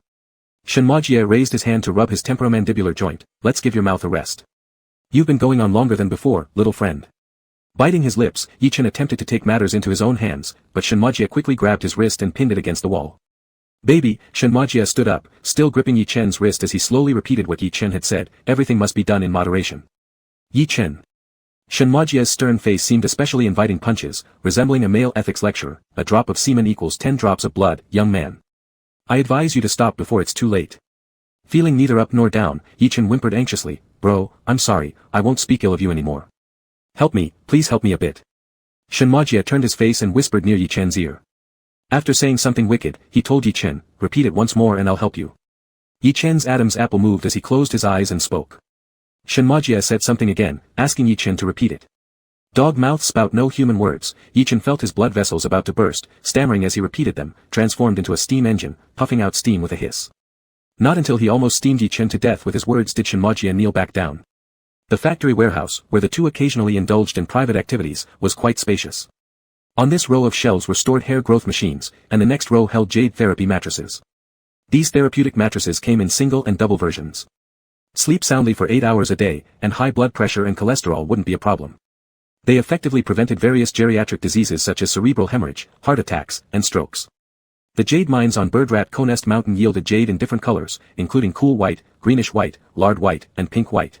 Shenmajia raised his hand to rub his temporomandibular joint. Let's give your mouth a rest. You've been going on longer than before, little friend. Biting his lips, Yi Chen attempted to take matters into his own hands, but Shenmajia quickly grabbed his wrist and pinned it against the wall. Baby, Shenmajia stood up, still gripping Yi Chen's wrist as he slowly repeated what Yi Chen had said, everything must be done in moderation. Yi Chen. Shenmajia's stern face seemed especially inviting punches, resembling a male ethics lecturer. A drop of semen equals 10 drops of blood, young man. I advise you to stop before it's too late. Feeling neither up nor down, Yi Chen whimpered anxiously, bro, I'm sorry, I won't speak ill of you anymore. Help me, please help me a bit. Shenmajia turned his face and whispered near Yi Chen's ear. After saying something wicked, he told Yi Chen, repeat it once more and I'll help you. Yi Chen's Adam's apple moved as he closed his eyes and spoke. Shenmajia said something again, asking Yi Chen to repeat it. Dog mouths spout no human words. Yi Chen felt his blood vessels about to burst, stammering as he repeated them, transformed into a steam engine, puffing out steam with a hiss. Not until he almost steamed Yi Chen to death with his words did Shenmajia kneel back down. The factory warehouse, where the two occasionally indulged in private activities, was quite spacious. On this row of shelves were stored hair growth machines, and the next row held jade therapy mattresses. These therapeutic mattresses came in single and double versions. Sleep soundly for 8 hours a day, and high blood pressure and cholesterol wouldn't be a problem. They effectively prevented various geriatric diseases such as cerebral hemorrhage, heart attacks, and strokes. The jade mines on Birdrat Conest Mountain yielded jade in different colors, including cool white, greenish white, lard white, and pink white.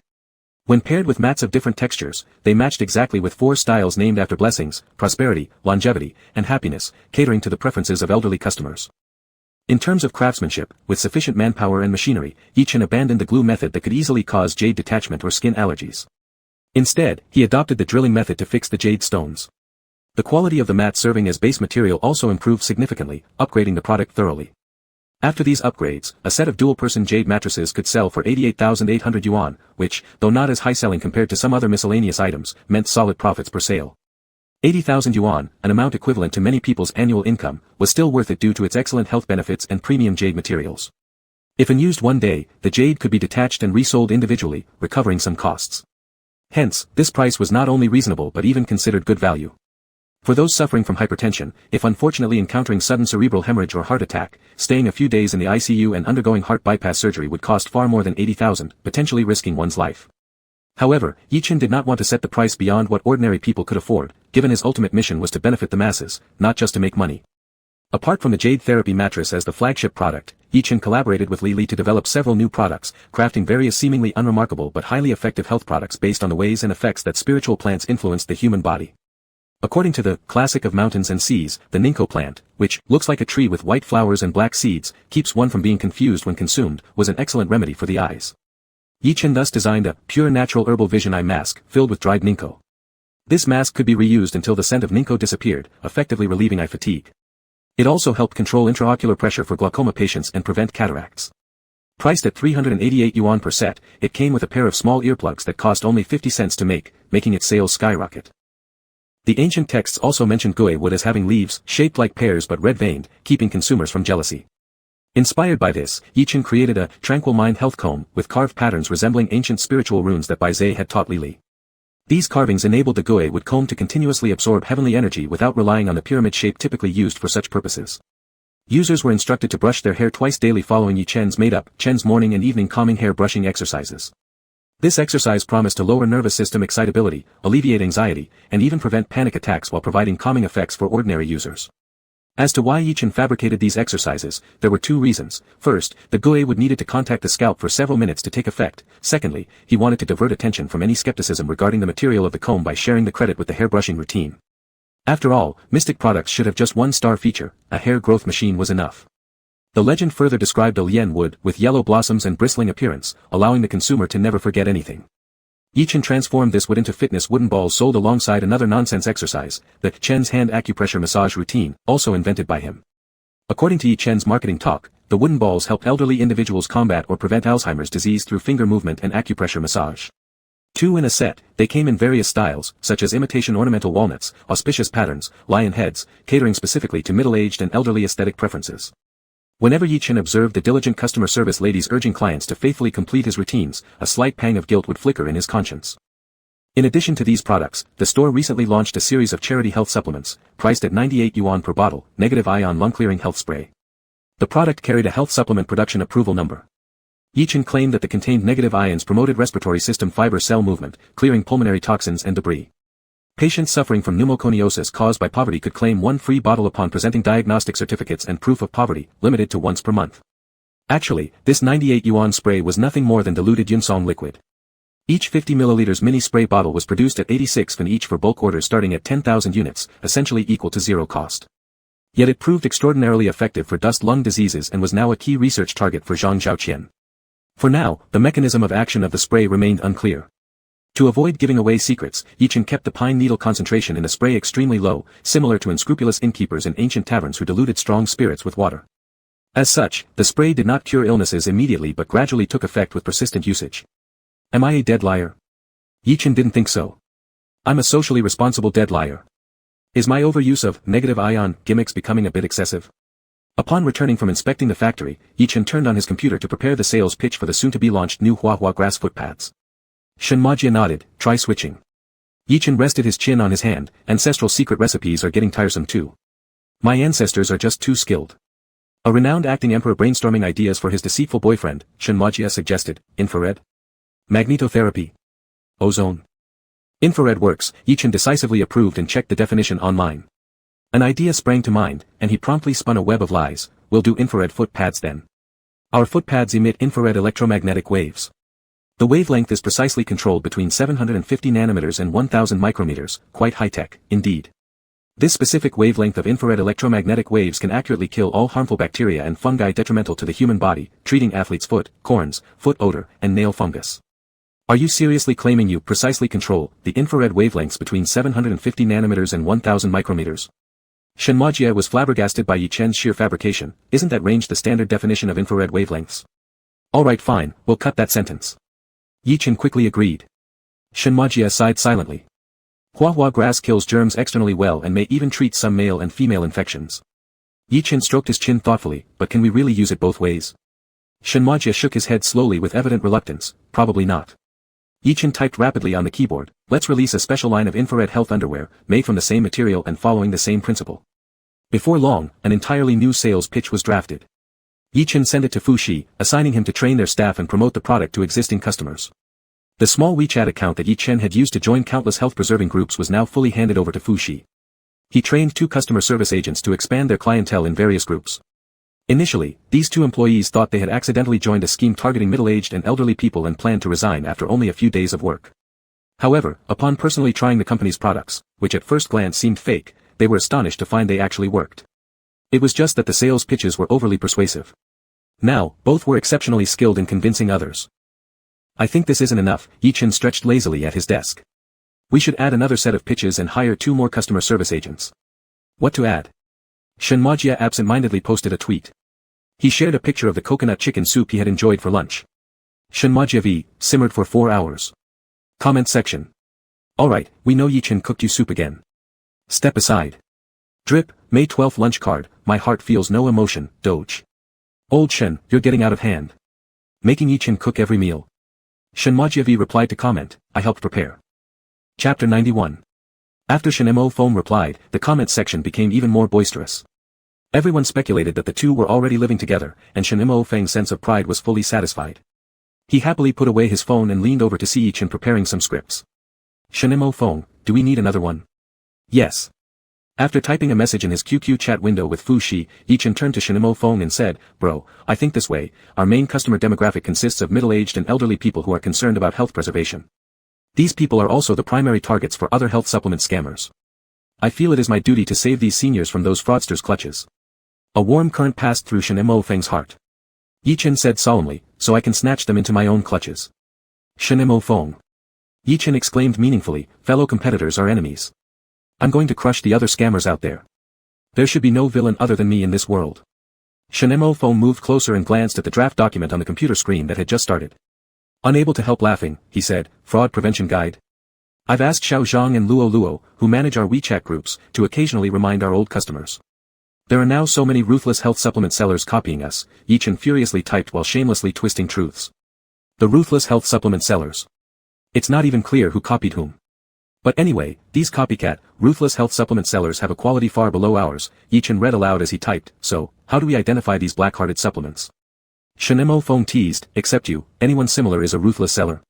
When paired with mats of different textures, they matched exactly with 4 styles named after blessings, prosperity, longevity, and happiness, catering to the preferences of elderly customers. In terms of craftsmanship, with sufficient manpower and machinery, Yi Chen abandoned the glue method that could easily cause jade detachment or skin allergies. Instead, he adopted the drilling method to fix the jade stones. The quality of the mat serving as base material also improved significantly, upgrading the product thoroughly. After these upgrades, a set of dual-person jade mattresses could sell for 88,800 yuan, which, though not as high-selling compared to some other miscellaneous items, meant solid profits per sale. 80,000 yuan, an amount equivalent to many people's annual income, was still worth it due to its excellent health benefits and premium jade materials. If unused one day, the jade could be detached and resold individually, recovering some costs. Hence, this price was not only reasonable but even considered good value. For those suffering from hypertension, if unfortunately encountering sudden cerebral hemorrhage or heart attack, staying a few days in the ICU and undergoing heart bypass surgery would cost far more than 80,000, potentially risking one's life. However, Yi Chen did not want to set the price beyond what ordinary people could afford, given his ultimate mission was to benefit the masses, not just to make money. Apart from the jade therapy mattress as the flagship product, Yi Chen collaborated with Li Li to develop several new products, crafting various seemingly unremarkable but highly effective health products based on the ways and effects that spiritual plants influence the human body. According to the classic of mountains and seas, the Ninko plant, which looks like a tree with white flowers and black seeds, keeps one from being confused when consumed, was an excellent remedy for the eyes. Yi Chen thus designed a pure natural herbal vision eye mask filled with dried Ninko. This mask could be reused until the scent of Ninko disappeared, effectively relieving eye fatigue. It also helped control intraocular pressure for glaucoma patients and prevent cataracts. Priced at 388 yuan per set, it came with a pair of small earplugs that cost only 50 cents to make, making its sales skyrocket. The ancient texts also mentioned guay wood as having leaves shaped like pears but red-veined, keeping consumers from jealousy. Inspired by this, Yi Chen created a tranquil mind health comb with carved patterns resembling ancient spiritual runes that Bai Zhe had taught Li Li. These carvings enabled the guay wood comb to continuously absorb heavenly energy without relying on the pyramid shape typically used for such purposes. Users were instructed to brush their hair twice daily following Yi Chen's made-up Chen's morning and evening calming hair brushing exercises. This exercise promised to lower nervous system excitability, alleviate anxiety, and even prevent panic attacks while providing calming effects for ordinary users. As to why Yi Chen fabricated these exercises, there were 2 reasons. First, the guay wood needed to contact the scalp for several minutes to take effect. Secondly, he wanted to divert attention from any skepticism regarding the material of the comb by sharing the credit with the hair brushing routine. After all, mystic products should have just one star feature, a hair growth machine was enough. The legend further described a lian wood with yellow blossoms and bristling appearance, allowing the consumer to never forget anything. Yi Chen transformed this wood into fitness wooden balls sold alongside another nonsense exercise, the Chen's hand acupressure massage routine, also invented by him. According to Yi Chen's marketing talk, the wooden balls help elderly individuals combat or prevent Alzheimer's disease through finger movement and acupressure massage. 2 in a set, they came in various styles, such as imitation ornamental walnuts, auspicious patterns, lion heads, catering specifically to middle-aged and elderly aesthetic preferences. Whenever Yi-Chen observed the diligent customer service ladies urging clients to faithfully complete his routines, a slight pang of guilt would flicker in his conscience. In addition to these products, the store recently launched a series of charity health supplements, priced at 98 yuan per bottle, negative ion lung-clearing health spray. The product carried a health supplement production approval number. Yi-Chen claimed that the contained negative ions promoted respiratory system fiber cell movement, clearing pulmonary toxins and debris. Patients suffering from pneumoconiosis caused by poverty could claim one free bottle upon presenting diagnostic certificates and proof of poverty, limited to once per month. Actually, this 98 yuan spray was nothing more than diluted Yunsong liquid. Each 50 ml mini spray bottle was produced at 86 yuan each for bulk orders starting at 10,000 units, essentially equal to zero cost. Yet it proved extraordinarily effective for dust-lung diseases and was now a key research target for Zhang Zhaoqian. For now, the mechanism of action of the spray remained unclear. To avoid giving away secrets, Yi-Chen kept the pine needle concentration in the spray extremely low, similar to unscrupulous innkeepers in ancient taverns who diluted strong spirits with water. As such, the spray did not cure illnesses immediately but gradually took effect with persistent usage. Am I a dead liar? Yi-Chen didn't think so. I'm a socially responsible dead liar. Is my overuse of negative ion gimmicks becoming a bit excessive? Upon returning from inspecting the factory, Yi-Chen turned on his computer to prepare the sales pitch for the soon-to-be-launched new Huahua grass foot pads. Shenmajia nodded, try switching. Yi-Chen rested his chin on his hand, ancestral secret recipes are getting tiresome too. My ancestors are just too skilled. A renowned acting emperor brainstorming ideas for his deceitful boyfriend, Shenmajia suggested, infrared? Magnetotherapy? Ozone? Infrared works, Yi-Chen decisively approved and checked the definition online. An idea sprang to mind, and he promptly spun a web of lies. We'll do infrared foot pads then. Our foot pads emit infrared electromagnetic waves. The wavelength is precisely controlled between 750 nanometers and 1000 micrometers, quite high-tech, indeed. This specific wavelength of infrared electromagnetic waves can accurately kill all harmful bacteria and fungi detrimental to the human body, treating athlete's foot, corns, foot odor, and nail fungus. Are you seriously claiming you precisely control the infrared wavelengths between 750 nanometers and 1000 micrometers? Shenmajia was flabbergasted by Yi-Chen's sheer fabrication. Isn't that range the standard definition of infrared wavelengths? Alright fine, we'll cut that sentence. Yi-Chen quickly agreed. Shenmajia sighed silently. Huahua grass kills germs externally well and may even treat some male and female infections. Yi-Chen stroked his chin thoughtfully, but can we really use it both ways? Shenmajia shook his head slowly with evident reluctance, probably not. Yi-Chen typed rapidly on the keyboard, let's release a special line of infrared health underwear, made from the same material and following the same principle. Before long, an entirely new sales pitch was drafted. Yi-Chen sent it to Fu Shi, assigning him to train their staff and promote the product to existing customers. The small WeChat account that Yi-Chen had used to join countless health-preserving groups was now fully handed over to Fu Shi. He trained 2 customer service agents to expand their clientele in various groups. Initially, these 2 employees thought they had accidentally joined a scheme targeting middle-aged and elderly people and planned to resign after only a few days of work. However, upon personally trying the company's products, which at first glance seemed fake, they were astonished to find they actually worked. It was just that the sales pitches were overly persuasive. Now, both were exceptionally skilled in convincing others. I think this isn't enough, Yi-Chen stretched lazily at his desk. We should add another set of pitches and hire 2 more customer service agents. What to add? Shenmajia absent-mindedly posted a tweet. He shared a picture of the coconut chicken soup he had enjoyed for lunch. Shenmajia V, simmered for 4 hours. Comment section. Alright, we know Yi-Chen cooked you soup again. Step aside. Drip, May 12th lunch card, my heart feels no emotion, Doge. Old Shen, you're getting out of hand. Making Yi-Chen cook every meal. Shenmajia V replied to comment, I helped prepare. Chapter 91. After Shen Mo Foam replied, the comment section became even more boisterous. Everyone speculated that the 2 were already living together, and Shen Mo Feng's sense of pride was fully satisfied. He happily put away his phone and leaned over to see Yi-Chen preparing some scripts. Shen Mo Feng, do we need another one? Yes. After typing a message in his QQ chat window with Fu Shi, Yi-Chen turned to Shen Mo Feng and said, Bro, I think this way, our main customer demographic consists of middle-aged and elderly people who are concerned about health preservation. These people are also the primary targets for other health supplement scammers. I feel it is my duty to save these seniors from those fraudsters' clutches. A warm current passed through Shen Mo Feng's heart. Yi-Chen said solemnly, so I can snatch them into my own clutches. Shen Mo Feng. Yi-Chen exclaimed meaningfully, fellow competitors are enemies. I'm going to crush the other scammers out there. There should be no villain other than me in this world. Shen Mo Feng moved closer and glanced at the draft document on the computer screen that had just started. Unable to help laughing, he said, fraud prevention guide. I've asked Xiao Zhang and Luo Luo, who manage our WeChat groups, to occasionally remind our old customers. There are now so many ruthless health supplement sellers copying us, Yi-Chen furiously typed while shamelessly twisting truths. The ruthless health supplement sellers. It's not even clear who copied whom. But anyway, these copycat, ruthless health supplement sellers have a quality far below ours, Yi-Chen read aloud as he typed, so, how do we identify these black-hearted supplements? Shenemo Feng teased, except you, anyone similar is a ruthless seller.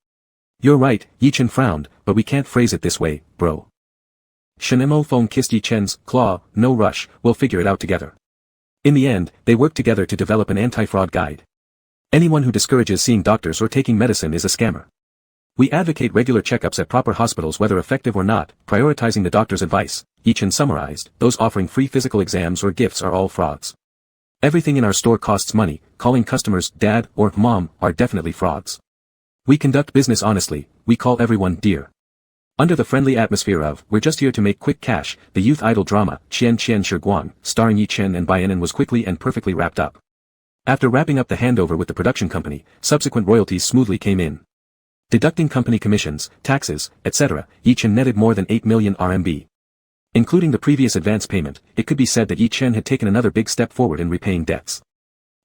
You're right, Yi-Chen frowned, but we can't phrase it this way, bro. Shenemo Feng kissed Yi-Chen's claw, no rush, we'll figure it out together. In the end, they worked together to develop an anti-fraud guide. Anyone who discourages seeing doctors or taking medicine is a scammer. We advocate regular checkups at proper hospitals whether effective or not, prioritizing the doctor's advice, Yi-Chen summarized, those offering free physical exams or gifts are all frauds. Everything in our store costs money, calling customers dad or mom are definitely frauds. We conduct business honestly, we call everyone dear. Under the friendly atmosphere of, we're just here to make quick cash, the youth idol drama, Qian Qian Shiguang, starring Yi-Chen and Baianen was quickly and perfectly wrapped up. After wrapping up the handover with the production company, subsequent royalties smoothly came in. Deducting company commissions, taxes, etc., Yi-Chen netted more than 8 million RMB. Including the previous advance payment, it could be said that Yi-Chen had taken another big step forward in repaying debts.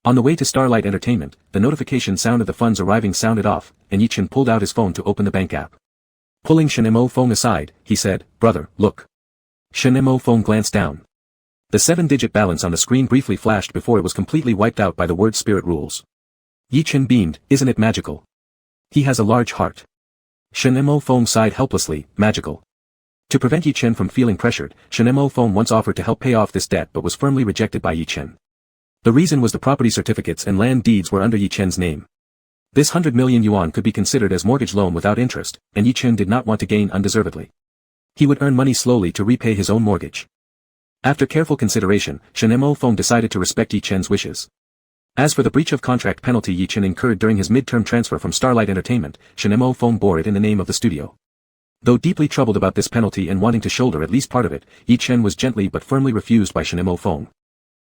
On the way to Starlight Entertainment, the notification sound of the funds arriving sounded off, and Yi-Chen pulled out his phone to open the bank app. Pulling Shenemo Feng aside, he said, brother, look. Shenemo Feng glanced down. The 7-digit balance on the screen briefly flashed before it was completely wiped out by the word spirit rules. Yi-Chen beamed, isn't it magical? He has a large heart. Shenemo Feng sighed helplessly, magical. To prevent Yi-Chen from feeling pressured, Shenemo Feng once offered to help pay off this debt but was firmly rejected by Yi-Chen. The reason was the property certificates and land deeds were under Yi-Chen's name. This 100 million yuan could be considered as mortgage loan without interest, and Yi-Chen did not want to gain undeservedly. He would earn money slowly to repay his own mortgage. After careful consideration, Shenemo Feng decided to respect Yi-Chen's wishes. As for the breach of contract penalty Yi-Chen incurred during his mid-term transfer from Starlight Entertainment, Shenemo Feng bore it in the name of the studio. Though deeply troubled about this penalty and wanting to shoulder at least part of it, Yi-Chen was gently but firmly refused by Shenemo Feng.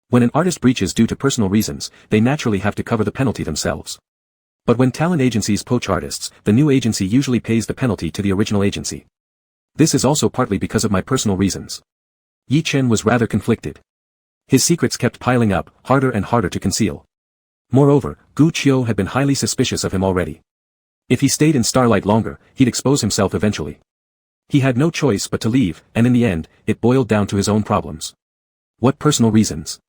When an artist breaches due to personal reasons, they naturally have to cover the penalty themselves. But when talent agencies poach artists, the new agency usually pays the penalty to the original agency. This is also partly because of my personal reasons. Yi-Chen was rather conflicted. His secrets kept piling up, harder and harder to conceal. Moreover, Gu Qiu had been highly suspicious of him already. If he stayed in Starlight longer, he'd expose himself eventually. He had no choice but to leave, and in the end, it boiled down to his own problems. What personal reasons?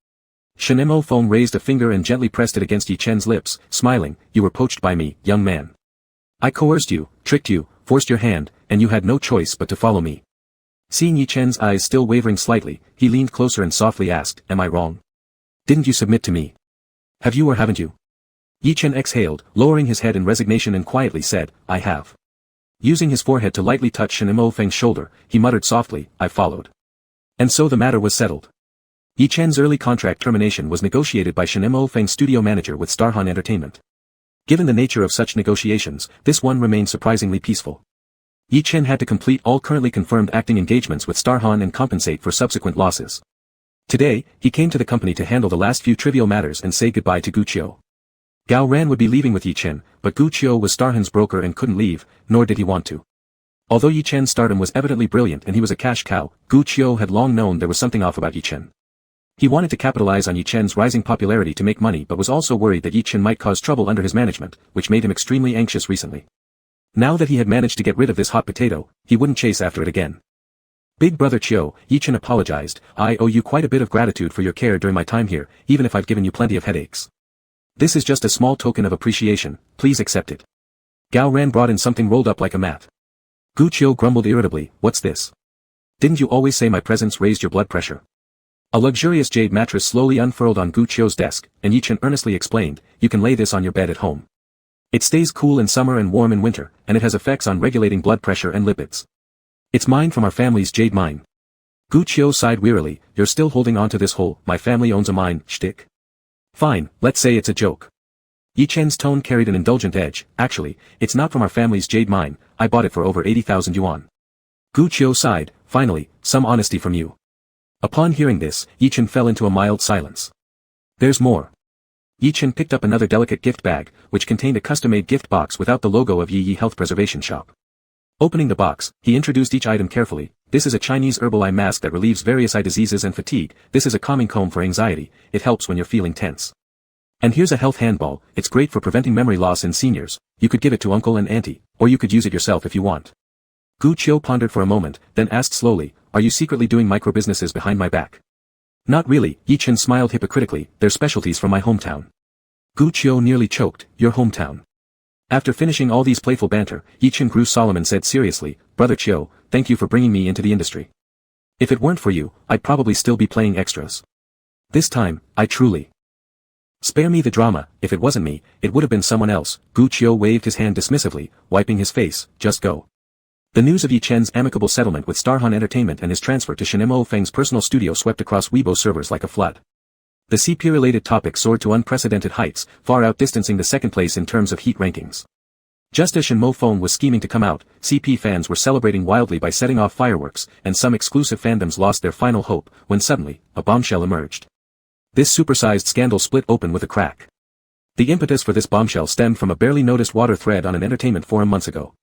Shenemo Feng raised a finger and gently pressed it against Yi-Chen's lips, smiling, you were poached by me, young man. I coerced you, tricked you, forced your hand, and you had no choice but to follow me. Seeing Yi-Chen's eyes still wavering slightly, he leaned closer and softly asked, am I wrong? Didn't you submit to me? Have you or haven't you? Yi-Chen exhaled, lowering his head in resignation and quietly said, I have. Using his forehead to lightly touch Shenemo Feng's shoulder, he muttered softly, I followed. And so the matter was settled. Yi-Chen's early contract termination was negotiated by Shenemo Feng's studio manager with Starhan Entertainment. Given the nature of such negotiations, this one remained surprisingly peaceful. Yi-Chen had to complete all currently confirmed acting engagements with Starhan and compensate for subsequent losses. Today, he came to the company to handle the last few trivial matters and say goodbye to Gu Qiu. Gao Ran would be leaving with Yi-Chen, but Gu Qiu was Starhan's broker and couldn't leave, nor did he want to. Although Yi-Chen's stardom was evidently brilliant and he was a cash cow, Gu Qiu had long known there was something off about Yi-Chen. He wanted to capitalize on Yi-Chen's rising popularity to make money but was also worried that Yi-Chen might cause trouble under his management, which made him extremely anxious recently. Now that he had managed to get rid of this hot potato, he wouldn't chase after it again. Big brother Qiu, Yi-Chen apologized, I owe you quite a bit of gratitude for your care during my time here, even if I've given you plenty of headaches. This is just a small token of appreciation, please accept it. Gao Ran brought in something rolled up like a mat. Gu Qiu grumbled irritably, what's this? Didn't you always say my presence raised your blood pressure? A luxurious jade mattress slowly unfurled on Gu Qiu's desk, and Yi-Chen earnestly explained, you can lay this on your bed at home. It stays cool in summer and warm in winter, and it has effects on regulating blood pressure and lipids. It's mine from our family's jade mine. Gu Qiu sighed wearily, you're still holding on to this whole, my family owns a mine, shtick? Fine, let's say it's a joke. Yi-Chen's tone carried an indulgent edge, actually, it's not from our family's jade mine, I bought it for over 80,000 yuan. Gu Qiu sighed, finally, some honesty from you. Upon hearing this, Yi-Chen fell into a mild silence. There's more. Yi Chen picked up another delicate gift bag, which contained a custom-made gift box without the logo of Yi Yi Health Preservation Shop. Opening the box, he introduced each item carefully. This is a Chinese herbal eye mask that relieves various eye diseases and fatigue. This is a calming comb for anxiety. It helps when you're feeling tense. And here's a health handball. It's great for preventing memory loss in seniors. You could give it to uncle and auntie, or you could use it yourself if you want. Gu Qiu pondered for a moment, then asked slowly, are you secretly doing micro-businesses behind my back? Not really, Yi Chen smiled hypocritically, they're specialties from my hometown. Gu Qiu nearly choked, your hometown. After finishing all these playful banter, Yi Chen grew solemn and said seriously, Brother Qiu, thank you for bringing me into the industry. If it weren't for you, I'd probably still be playing extras. This time, I truly. Spare me the drama, if it wasn't me, it would have been someone else. Gu Qiu waved his hand dismissively, wiping his face, just go. The news of Yi Chen's amicable settlement with Starhan Entertainment and his transfer to Shen Mo Feng's personal studio swept across Weibo servers like a flood. The CP-related topic soared to unprecedented heights, far outdistancing the second place in terms of heat rankings. Just as Shen Mo Feng was scheming to come out, CP fans were celebrating wildly by setting off fireworks, and some exclusive fandoms lost their final hope, when suddenly, a bombshell emerged. This supersized scandal split open with a crack. The impetus for this bombshell stemmed from a barely noticed water thread on an entertainment forum months ago.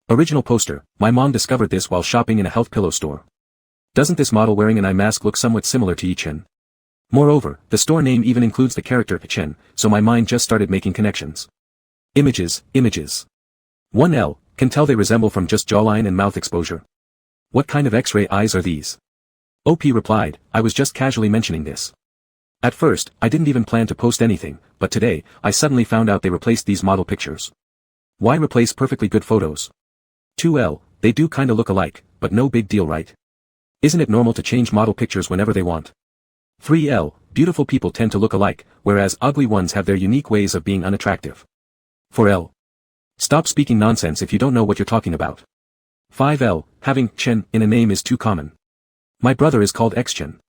Original poster, my mom discovered this while shopping in a health pillow store. Doesn't this model wearing an eye mask look somewhat similar to Yi Chen? Moreover, the store name even includes the character Chen, so my mind just started making connections. Images. 1L, can tell they resemble from just jawline and mouth exposure. What kind of X-ray eyes are these? OP replied, I was just casually mentioning this. At first, I didn't even plan to post anything, but today, I suddenly found out they replaced these model pictures. Why replace perfectly good photos? 2L, they do kinda look alike, but no big deal, right? Isn't it normal to change model pictures whenever they want? 3L, beautiful people tend to look alike, whereas ugly ones have their unique ways of being unattractive. 4L. Stop speaking nonsense if you don't know what you're talking about. 5L, having Chen in a name is too common. My brother is called X-Chen.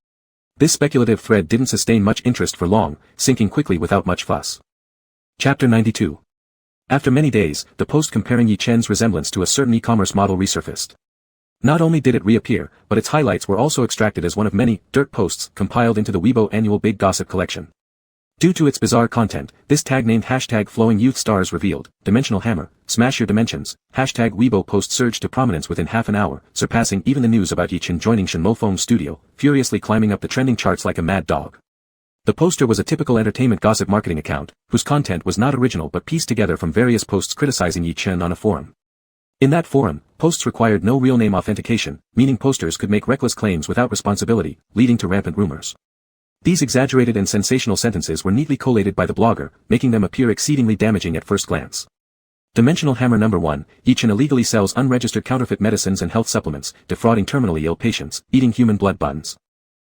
This speculative thread didn't sustain much interest for long, sinking quickly without much fuss. Chapter 92. After many days, the post comparing Yi Chen's resemblance to a certain e-commerce model resurfaced. Not only did it reappear, but its highlights were also extracted as one of many dirt posts compiled into the Weibo annual Big Gossip collection. Due to its bizarre content, this tag named #flowing youth stars revealed, Dimensional Hammer, smash your dimensions, #Weibo post surged to prominence within half an hour, surpassing even the news about Yi Chen joining Shen Mo Feng's studio, furiously climbing up the trending charts like a mad dog. The poster was a typical entertainment gossip marketing account, whose content was not original but pieced together from various posts criticizing Yi Chen on a forum. In that forum, posts required no real name authentication, meaning posters could make reckless claims without responsibility, leading to rampant rumors. These exaggerated and sensational sentences were neatly collated by the blogger, making them appear exceedingly damaging at first glance. Dimensional Hammer number 1, Yi Chen illegally sells unregistered counterfeit medicines and health supplements, defrauding terminally ill patients, eating human blood buns.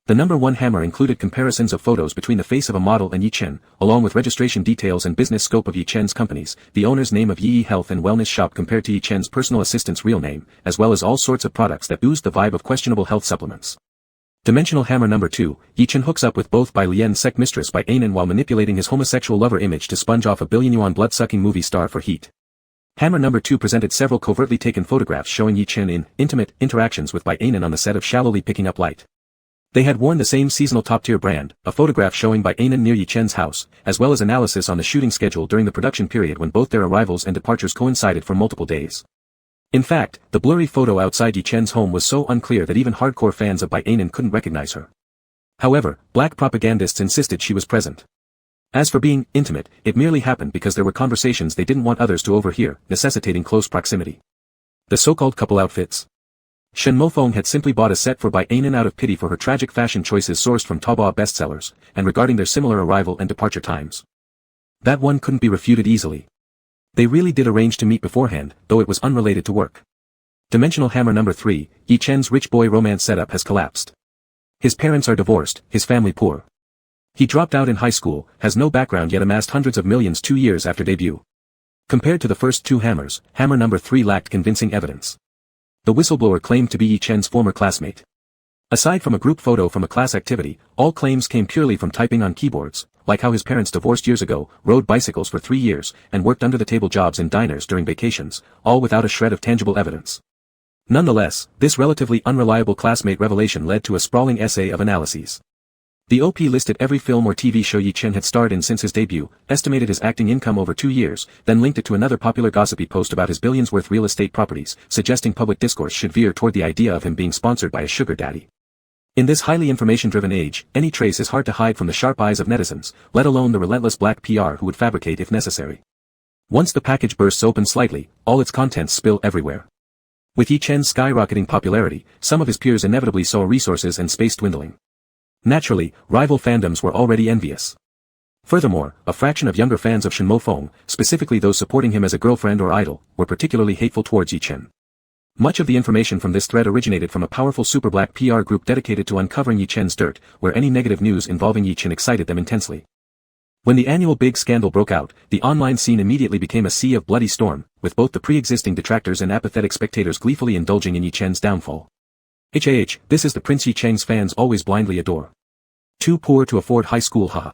The number 1 hammer included comparisons of photos between the face of a model and Yi Chen, along with registration details and business scope of Yi Chen's companies, the owner's name of Yi Yi Health and Wellness Shop compared to Yi Chen's personal assistant's real name, as well as all sorts of products that oozed the vibe of questionable health supplements. Dimensional Hammer number 2, Yi Chen hooks up with both Bai Lian's sect mistress Bai Anan while manipulating his homosexual lover image to sponge off a billion-yuan blood-sucking movie star for heat. Hammer number 2 presented several covertly taken photographs showing Yi Chen in intimate interactions with Bai Anan on the set of Shallowly Picking Up Light. They had worn the same seasonal top-tier brand, a photograph showing Bai Anan near Yi Chen's house, as well as analysis on the shooting schedule during the production period when both their arrivals and departures coincided for multiple days. In fact, the blurry photo outside Yi Chen's home was so unclear that even hardcore fans of Bai Anan couldn't recognize her. However, black propagandists insisted she was present. As for being intimate, it merely happened because there were conversations they didn't want others to overhear, necessitating close proximity. The so-called couple outfits. Shen Mo Feng had simply bought a set for Bai Anan out of pity for her tragic fashion choices sourced from Taobao bestsellers, and regarding their similar arrival and departure times. That one couldn't be refuted easily. They really did arrange to meet beforehand, though it was unrelated to work. Dimensional Hammer number 3, Yi Chen's rich boy romance setup has collapsed. His parents are divorced, his family poor. He dropped out in high school, has no background yet amassed hundreds of millions 2 years after debut. Compared to the first 2 hammers, Hammer number 3 lacked convincing evidence. The whistleblower claimed to be Yi Chen's former classmate. Aside from a group photo from a class activity, all claims came purely from typing on keyboards, like how his parents divorced years ago, rode bicycles for 3 years, and worked under-the-table jobs in diners during vacations, all without a shred of tangible evidence. Nonetheless, this relatively unreliable classmate revelation led to a sprawling essay of analyses. The OP listed every film or TV show Yi Chen had starred in since his debut, estimated his acting income over 2 years, then linked it to another popular gossipy post about his billions-worth real estate properties, suggesting public discourse should veer toward the idea of him being sponsored by a sugar daddy. In this highly information-driven age, any trace is hard to hide from the sharp eyes of netizens, let alone the relentless black PR who would fabricate if necessary. Once the package bursts open slightly, all its contents spill everywhere. With Yi Chen's skyrocketing popularity, some of his peers inevitably saw resources and space dwindling. Naturally, rival fandoms were already envious. Furthermore, a fraction of younger fans of Shen Mofeng, specifically those supporting him as a girlfriend or idol, were particularly hateful towards Yi Chen. Much of the information from this thread originated from a powerful super black PR group dedicated to uncovering Yi Chen's dirt, where any negative news involving Yi Chen excited them intensely. When the annual big scandal broke out, the online scene immediately became a sea of bloody storm, with both the pre-existing detractors and apathetic spectators gleefully indulging in Yi Chen's downfall. This is the Prince Yi Chen's fans always blindly adore. Too poor to afford high school, haha.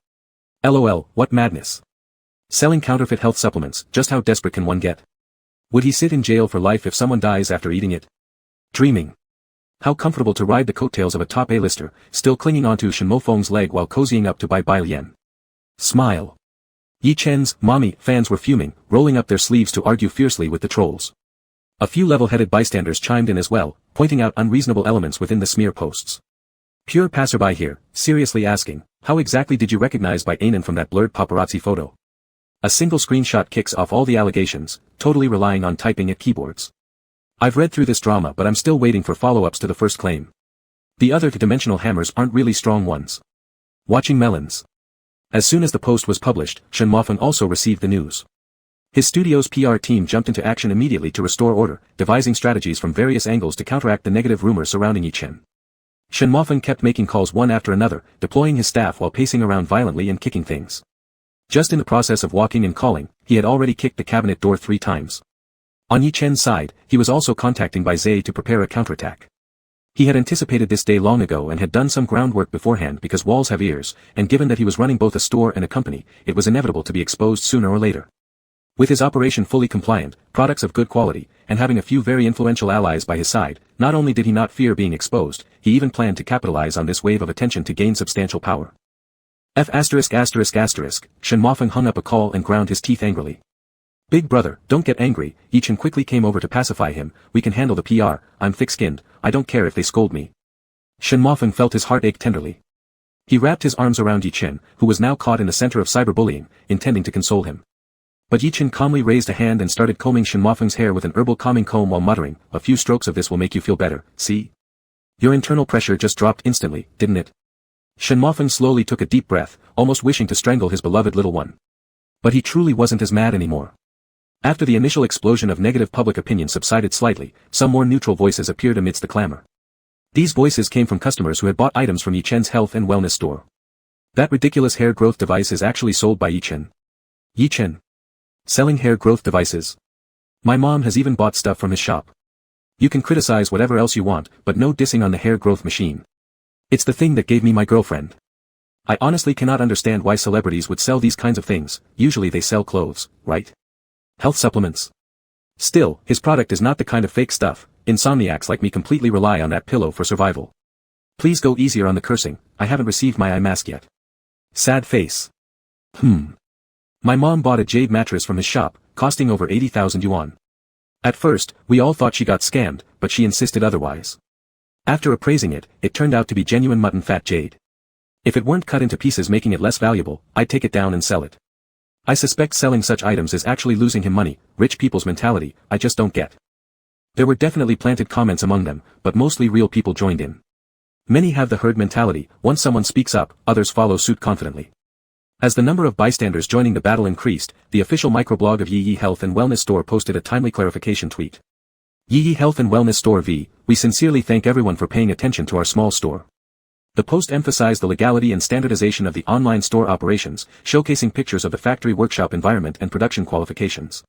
LOL, what madness. Selling counterfeit health supplements, just how desperate can one get? Would he sit in jail for life if someone dies after eating it? Dreaming. How comfortable to ride the coattails of a top A-lister, still clinging onto Shen Mofeng's leg while cozying up to Bai Lian. Smile. Yi Chen's mommy fans were fuming, rolling up their sleeves to argue fiercely with the trolls. A few level-headed bystanders chimed in as well, pointing out unreasonable elements within the smear posts. Pure passerby here, seriously asking, how exactly did you recognize Bai Anan from that blurred paparazzi photo? A single screenshot kicks off all the allegations, totally relying on typing at keyboards. I've read through this drama but I'm still waiting for follow-ups to the first claim. The other two-dimensional hammers aren't really strong ones. Watching melons. As soon as the post was published, Shen Mofeng also received the news. His studio's PR team jumped into action immediately to restore order, devising strategies from various angles to counteract the negative rumors surrounding Yi Chen. Shen Mofeng kept making calls one after another, deploying his staff while pacing around violently and kicking things. Just in the process of walking and calling, he had already kicked the cabinet door 3 times. On Yi Chen's side, he was also contacting Bai Zhe to prepare a counterattack. He had anticipated this day long ago and had done some groundwork beforehand because walls have ears, and given that he was running both a store and a company, it was inevitable to be exposed sooner or later. With his operation fully compliant, products of good quality, and having a few very influential allies by his side, not only did he not fear being exposed, he even planned to capitalize on this wave of attention to gain substantial power. Shen Mofeng hung up a call and ground his teeth angrily. Big brother, don't get angry. Yi Chen quickly came over to pacify him. We can handle the PR, I'm thick-skinned, I don't care if they scold me. Shen Mofeng felt his heart ache tenderly. He wrapped his arms around Yi Chen, who was now caught in the center of cyberbullying, intending to console him. But Yi Chen calmly raised a hand and started combing Shen Mofeng's hair with an herbal calming comb while muttering, a few strokes of this will make you feel better, see? Your internal pressure just dropped instantly, didn't it? Shen Mofeng slowly took a deep breath, almost wishing to strangle his beloved little one. But he truly wasn't as mad anymore. After the initial explosion of negative public opinion subsided slightly, some more neutral voices appeared amidst the clamor. These voices came from customers who had bought items from Yi Chen's health and wellness store. That ridiculous hair growth device is actually sold by Yi Chen. Yi Chen. Selling hair growth devices. My mom has even bought stuff from his shop. You can criticize whatever else you want, but no dissing on the hair growth machine. It's the thing that gave me my girlfriend. I honestly cannot understand why celebrities would sell these kinds of things, usually they sell clothes, right? Health supplements. Still, his product is not the kind of fake stuff, insomniacs like me completely rely on that pillow for survival. Please go easier on the cursing, I haven't received my eye mask yet. Sad face. My mom bought a jade mattress from his shop, costing over 80,000 yuan. At first, we all thought she got scammed, but she insisted otherwise. After appraising it, it turned out to be genuine mutton fat jade. If it weren't cut into pieces making it less valuable, I'd take it down and sell it. I suspect selling such items is actually losing him money, rich people's mentality, I just don't get. There were definitely planted comments among them, but mostly real people joined in. Many have the herd mentality, once someone speaks up, others follow suit confidently. As the number of bystanders joining the battle increased, the official microblog of Yi Yi Health and Wellness Store posted a timely clarification tweet. Yi Yi Health and Wellness Store V, we sincerely thank everyone for paying attention to our small store. The post emphasized the legality and standardization of the online store operations, showcasing pictures of the factory workshop environment and production qualifications.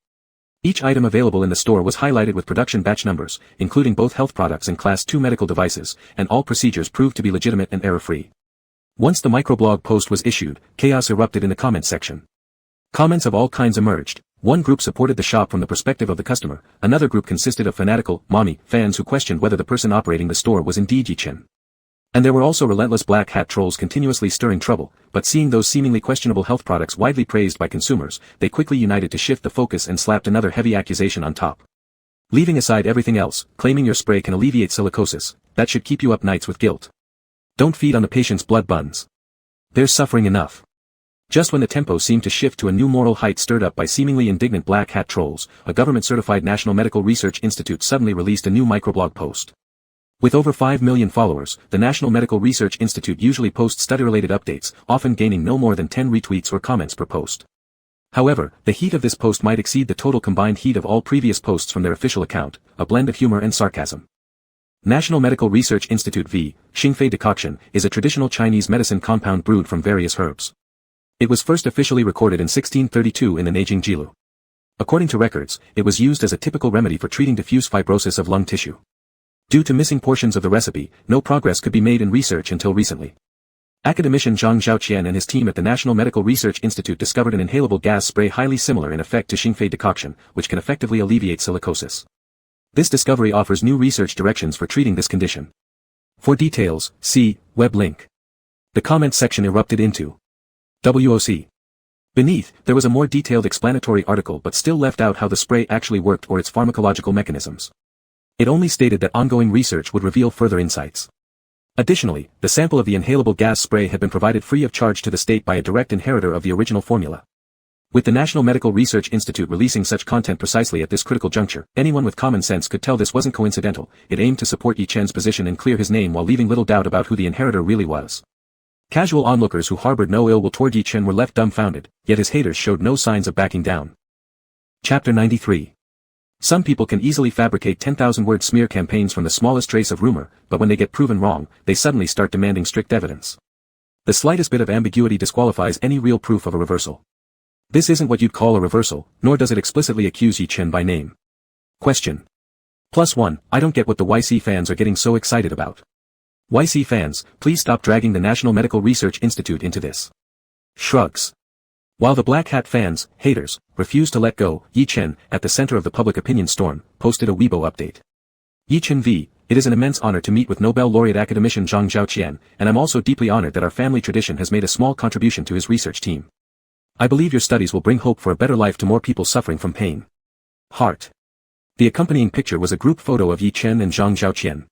Each item available in the store was highlighted with production batch numbers, including both health products and Class 2 medical devices, and all procedures proved to be legitimate and error-free. Once the microblog post was issued, chaos erupted in the comments section. Comments of all kinds emerged. One group supported the shop from the perspective of the customer, another group consisted of fanatical, mommy, fans who questioned whether the person operating the store was indeed Yi Chen. And there were also relentless black hat trolls continuously stirring trouble, but seeing those seemingly questionable health products widely praised by consumers, they quickly united to shift the focus and slapped another heavy accusation on top. Leaving aside everything else, claiming your spray can alleviate silicosis, that should keep you up nights with guilt. Don't feed on the patient's blood buns. They're suffering enough. Just when the tempo seemed to shift to a new moral height stirred up by seemingly indignant black hat trolls, a government-certified National Medical Research Institute suddenly released a new microblog post. With over 5 million followers, the National Medical Research Institute usually posts study-related updates, often gaining no more than 10 retweets or comments per post. However, the heat of this post might exceed the total combined heat of all previous posts from their official account, a blend of humor and sarcasm. National Medical Research Institute v. Xingfei decoction is a traditional Chinese medicine compound brewed from various herbs. It was first officially recorded in 1632 in the Neijing Jilu. According to records, it was used as a typical remedy for treating diffuse fibrosis of lung tissue. Due to missing portions of the recipe, no progress could be made in research until recently. Academician Zhang Xiaoqian and his team at the National Medical Research Institute discovered an inhalable gas spray highly similar in effect to Xingfei decoction, which can effectively alleviate silicosis. This discovery offers new research directions for treating this condition. For details, see web link. The comment section erupted into WOC. Beneath, there was a more detailed explanatory article but still left out how the spray actually worked or its pharmacological mechanisms. It only stated that ongoing research would reveal further insights. Additionally, the sample of the inhalable gas spray had been provided free of charge to the state by a direct inheritor of the original formula. With the National Medical Research Institute releasing such content precisely at this critical juncture, anyone with common sense could tell this wasn't coincidental. It aimed to support Yi Chen's position and clear his name while leaving little doubt about who the inheritor really was. Casual onlookers who harbored no ill will toward Yi Chen were left dumbfounded, yet his haters showed no signs of backing down. Chapter 93. Some people can easily fabricate 10,000-word smear campaigns from the smallest trace of rumor, but when they get proven wrong, they suddenly start demanding strict evidence. The slightest bit of ambiguity disqualifies any real proof of a reversal. This isn't what you'd call a reversal, nor does it explicitly accuse Yi Chen by name. Question. +1, I don't get what the YC fans are getting so excited about. YC fans, please stop dragging the National Medical Research Institute into this. Shrugs. While the Black Hat fans, haters, refuse to let go, Yi Chen, at the center of the public opinion storm, posted a Weibo update. Yi Chen v. It is an immense honor to meet with Nobel laureate academician Zhang Xiaoqian, and I'm also deeply honored that our family tradition has made a small contribution to his research team. I believe your studies will bring hope for a better life to more people suffering from pain. Heart. The accompanying picture was a group photo of Yi Chen and Zhang Xiaoqian.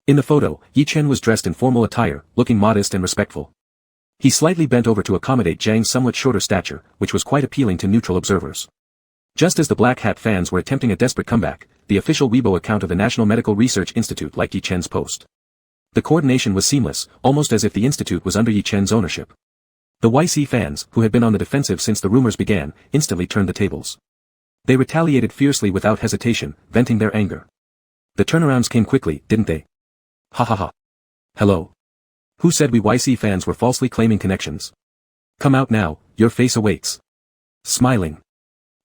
In the photo, Yi Chen was dressed in formal attire, looking modest and respectful. He slightly bent over to accommodate Zhang's somewhat shorter stature, which was quite appealing to neutral observers. Just as the Black Hat fans were attempting a desperate comeback, the official Weibo account of the National Medical Research Institute liked Yi Chen's post. The coordination was seamless, almost as if the institute was under Yi Chen's ownership. The YC fans, who had been on the defensive since the rumors began, instantly turned the tables. They retaliated fiercely without hesitation, venting their anger. The turnarounds came quickly, didn't they? Ha ha ha. Hello. Who said we YC fans were falsely claiming connections? Come out now, your face awaits. Smiling.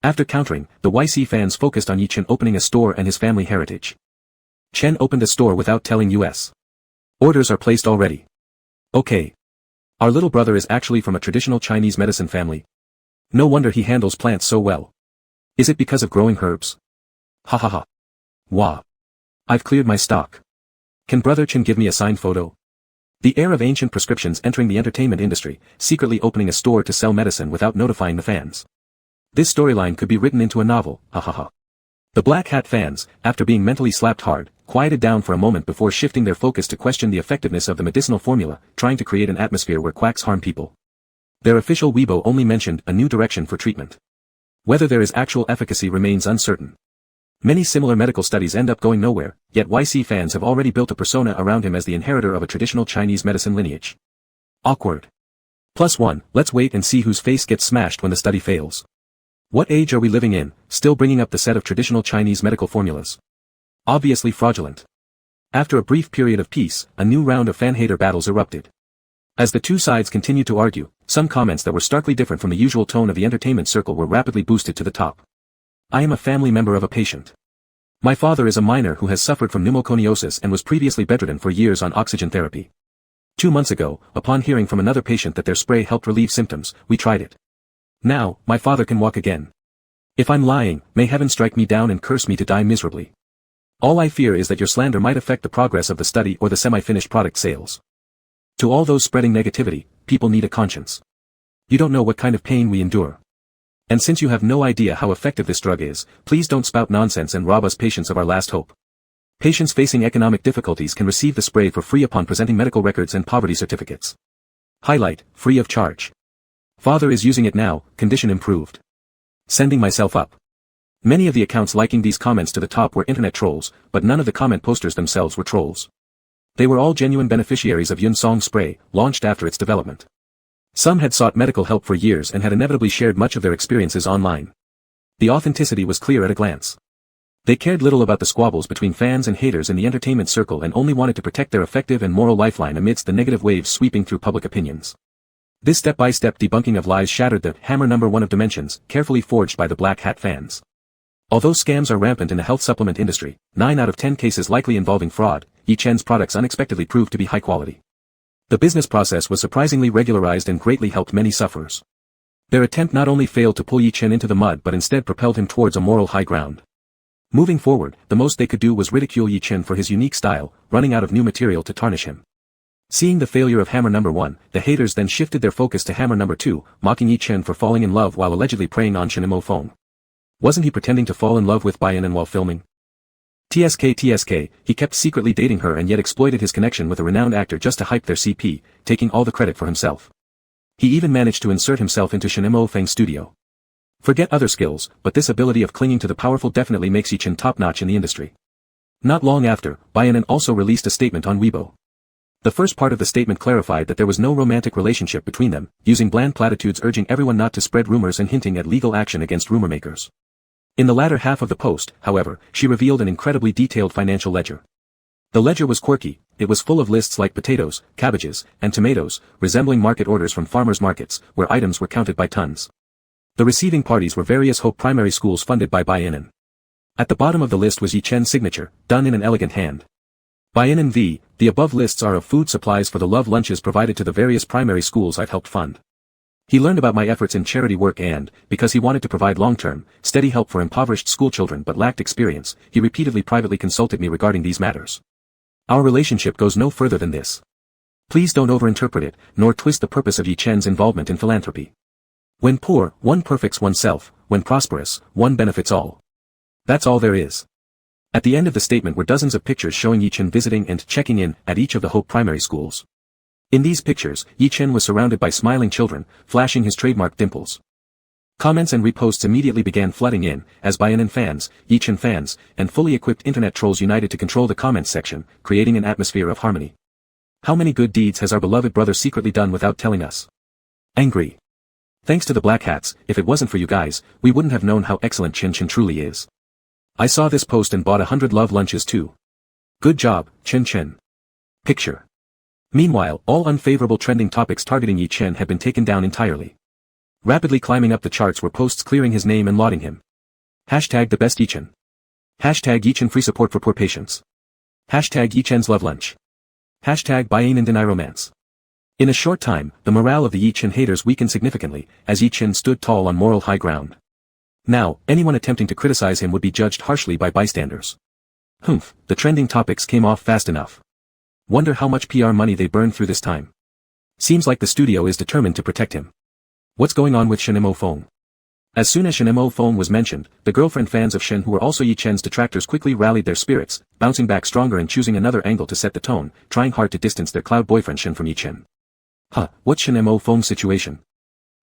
After countering, the YC fans focused on Yi Chen opening a store and his family heritage. Chen opened a store without telling us. Orders are placed already. Okay. Our little brother is actually from a traditional Chinese medicine family. No wonder he handles plants so well. Is it because of growing herbs? Ha ha ha. Wah. I've cleared my stock. Can brother Chen give me a signed photo? The heir of ancient prescriptions entering the entertainment industry, secretly opening a store to sell medicine without notifying the fans. This storyline could be written into a novel, ha ha ha. The Black Hat fans, after being mentally slapped hard, quieted down for a moment before shifting their focus to question the effectiveness of the medicinal formula, trying to create an atmosphere where quacks harm people. Their official Weibo only mentioned a new direction for treatment. Whether there is actual efficacy remains uncertain. Many similar medical studies end up going nowhere, yet YC fans have already built a persona around him as the inheritor of a traditional Chinese medicine lineage. Awkward. +1, let's wait and see whose face gets smashed when the study fails. What age are we living in, still bringing up the set of traditional Chinese medical formulas? Obviously fraudulent. After a brief period of peace, a new round of fan-hater battles erupted. As the two sides continued to argue, some comments that were starkly different from the usual tone of the entertainment circle were rapidly boosted to the top. I am a family member of a patient. My father is a minor who has suffered from pneumoconiosis and was previously bedridden for years on oxygen therapy. 2 months ago, upon hearing from another patient that their spray helped relieve symptoms, we tried it. Now, my father can walk again. If I'm lying, may heaven strike me down and curse me to die miserably. All I fear is that your slander might affect the progress of the study or the semi-finished product sales. To all those spreading negativity, people need a conscience. You don't know what kind of pain we endure. And since you have no idea how effective this drug is, please don't spout nonsense and rob us patients of our last hope. Patients facing economic difficulties can receive the spray for free upon presenting medical records and poverty certificates. Highlight, free of charge. Father is using it now, condition improved. Sending myself up. Many of the accounts liking these comments to the top were internet trolls, but none of the comment posters themselves were trolls. They were all genuine beneficiaries of Yun Song spray, launched after its development. Some had sought medical help for years and had inevitably shared much of their experiences online. The authenticity was clear at a glance. They cared little about the squabbles between fans and haters in the entertainment circle and only wanted to protect their effective and moral lifeline amidst the negative waves sweeping through public opinions. This step-by-step debunking of lies shattered the hammer number one of dimensions, carefully forged by the Black Hat fans. Although scams are rampant in the health supplement industry, 9 out of 10 cases likely involving fraud, Yi Chen's products unexpectedly proved to be high quality. The business process was surprisingly regularized and greatly helped many sufferers. Their attempt not only failed to pull Yi Chen into the mud but instead propelled him towards a moral high ground. Moving forward, the most they could do was ridicule Yi Chen for his unique style, running out of new material to tarnish him. Seeing the failure of hammer number 1, the haters then shifted their focus to hammer number 2, mocking Yi Chen for falling in love while allegedly preying on Shinemo phone. Wasn't he pretending to fall in love with Bayanan while filming? TSK, he kept secretly dating her and yet exploited his connection with a renowned actor just to hype their CP, taking all the credit for himself. He even managed to insert himself into Shinemo Feng's studio. Forget other skills, but this ability of clinging to the powerful definitely makes Yi Chen top-notch in the industry. Not long after, Bayanan also released a statement on Weibo. The first part of the statement clarified that there was no romantic relationship between them, using bland platitudes urging everyone not to spread rumors and hinting at legal action against rumor makers. In the latter half of the post, however, she revealed an incredibly detailed financial ledger. The ledger was quirky, it was full of lists like potatoes, cabbages, and tomatoes, resembling market orders from farmers' markets, where items were counted by tons. The receiving parties were various Hope primary schools funded by Bayanan. At the bottom of the list was Yi Chen's signature, done in an elegant hand. Bayanan v. The above lists are of food supplies for the love lunches provided to the various primary schools I've helped fund. He learned about my efforts in charity work and, because he wanted to provide long-term, steady help for impoverished schoolchildren but lacked experience, he repeatedly privately consulted me regarding these matters. Our relationship goes no further than this. Please don't overinterpret it, nor twist the purpose of Yi Chen's involvement in philanthropy. When poor, one perfects oneself, when prosperous, one benefits all. That's all there is. At the end of the statement were dozens of pictures showing Yi Chen visiting and checking in at each of the Hope primary schools. In these pictures, Yi Chen was surrounded by smiling children, flashing his trademark dimples. Comments and reposts immediately began flooding in, as Bayanan fans, Yi Chen fans, and fully equipped internet trolls united to control the comments section, creating an atmosphere of harmony. How many good deeds has our beloved brother secretly done without telling us? Angry. Thanks to the Black Hats, if it wasn't for you guys, we wouldn't have known how excellent Chen truly is. I saw this post and bought 100 love lunches too. Good job, Chen. Picture. Meanwhile, all unfavorable trending topics targeting Yi Chen had been taken down entirely. Rapidly climbing up the charts were posts clearing his name and lauding him. Hashtag the best Yi Chen. Hashtag Yi Chen free support for poor patients. Hashtag Yi Chen's love lunch. Hashtag Bayanan deny romance. In a short time, the morale of the Yi Chen haters weakened significantly, as Yi Chen stood tall on moral high ground. Now, anyone attempting to criticize him would be judged harshly by bystanders. Humph, the trending topics came off fast enough. Wonder how much PR money they burned through this time. Seems like the studio is determined to protect him. What's going on with Shinemo Feng? As soon as Shinemo Feng was mentioned, the girlfriend fans of Shen who were also Yi Chen's detractors quickly rallied their spirits, bouncing back stronger and choosing another angle to set the tone, trying hard to distance their cloud boyfriend Shen from Yi Chen. What's Shinemo Feng's situation?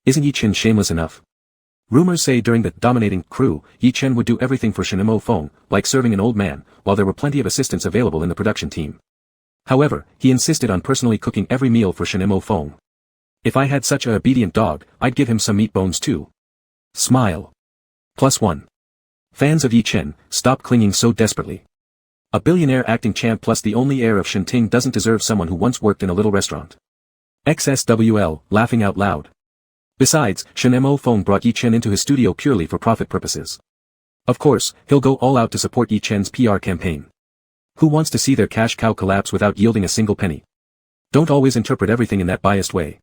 Isn't Yi Chen shameless enough? Rumors say during the dominating crew, Yi Chen would do everything for Shinemo Feng, like serving an old man, while there were plenty of assistants available in the production team. However, he insisted on personally cooking every meal for Shinemo Feng. If I had such a obedient dog, I'd give him some meat bones too. Smile. +1. Fans of Yi Chen, stop clinging so desperately. A billionaire acting champ plus the only heir of Shenting doesn't deserve someone who once worked in a little restaurant. XSWL, laughing out loud. Besides, Shinemo Feng brought Yi Chen into his studio purely for profit purposes. Of course, he'll go all out to support Yi Chen's PR campaign. Who wants to see their cash cow collapse without yielding a single penny? Don't always interpret everything in that biased way.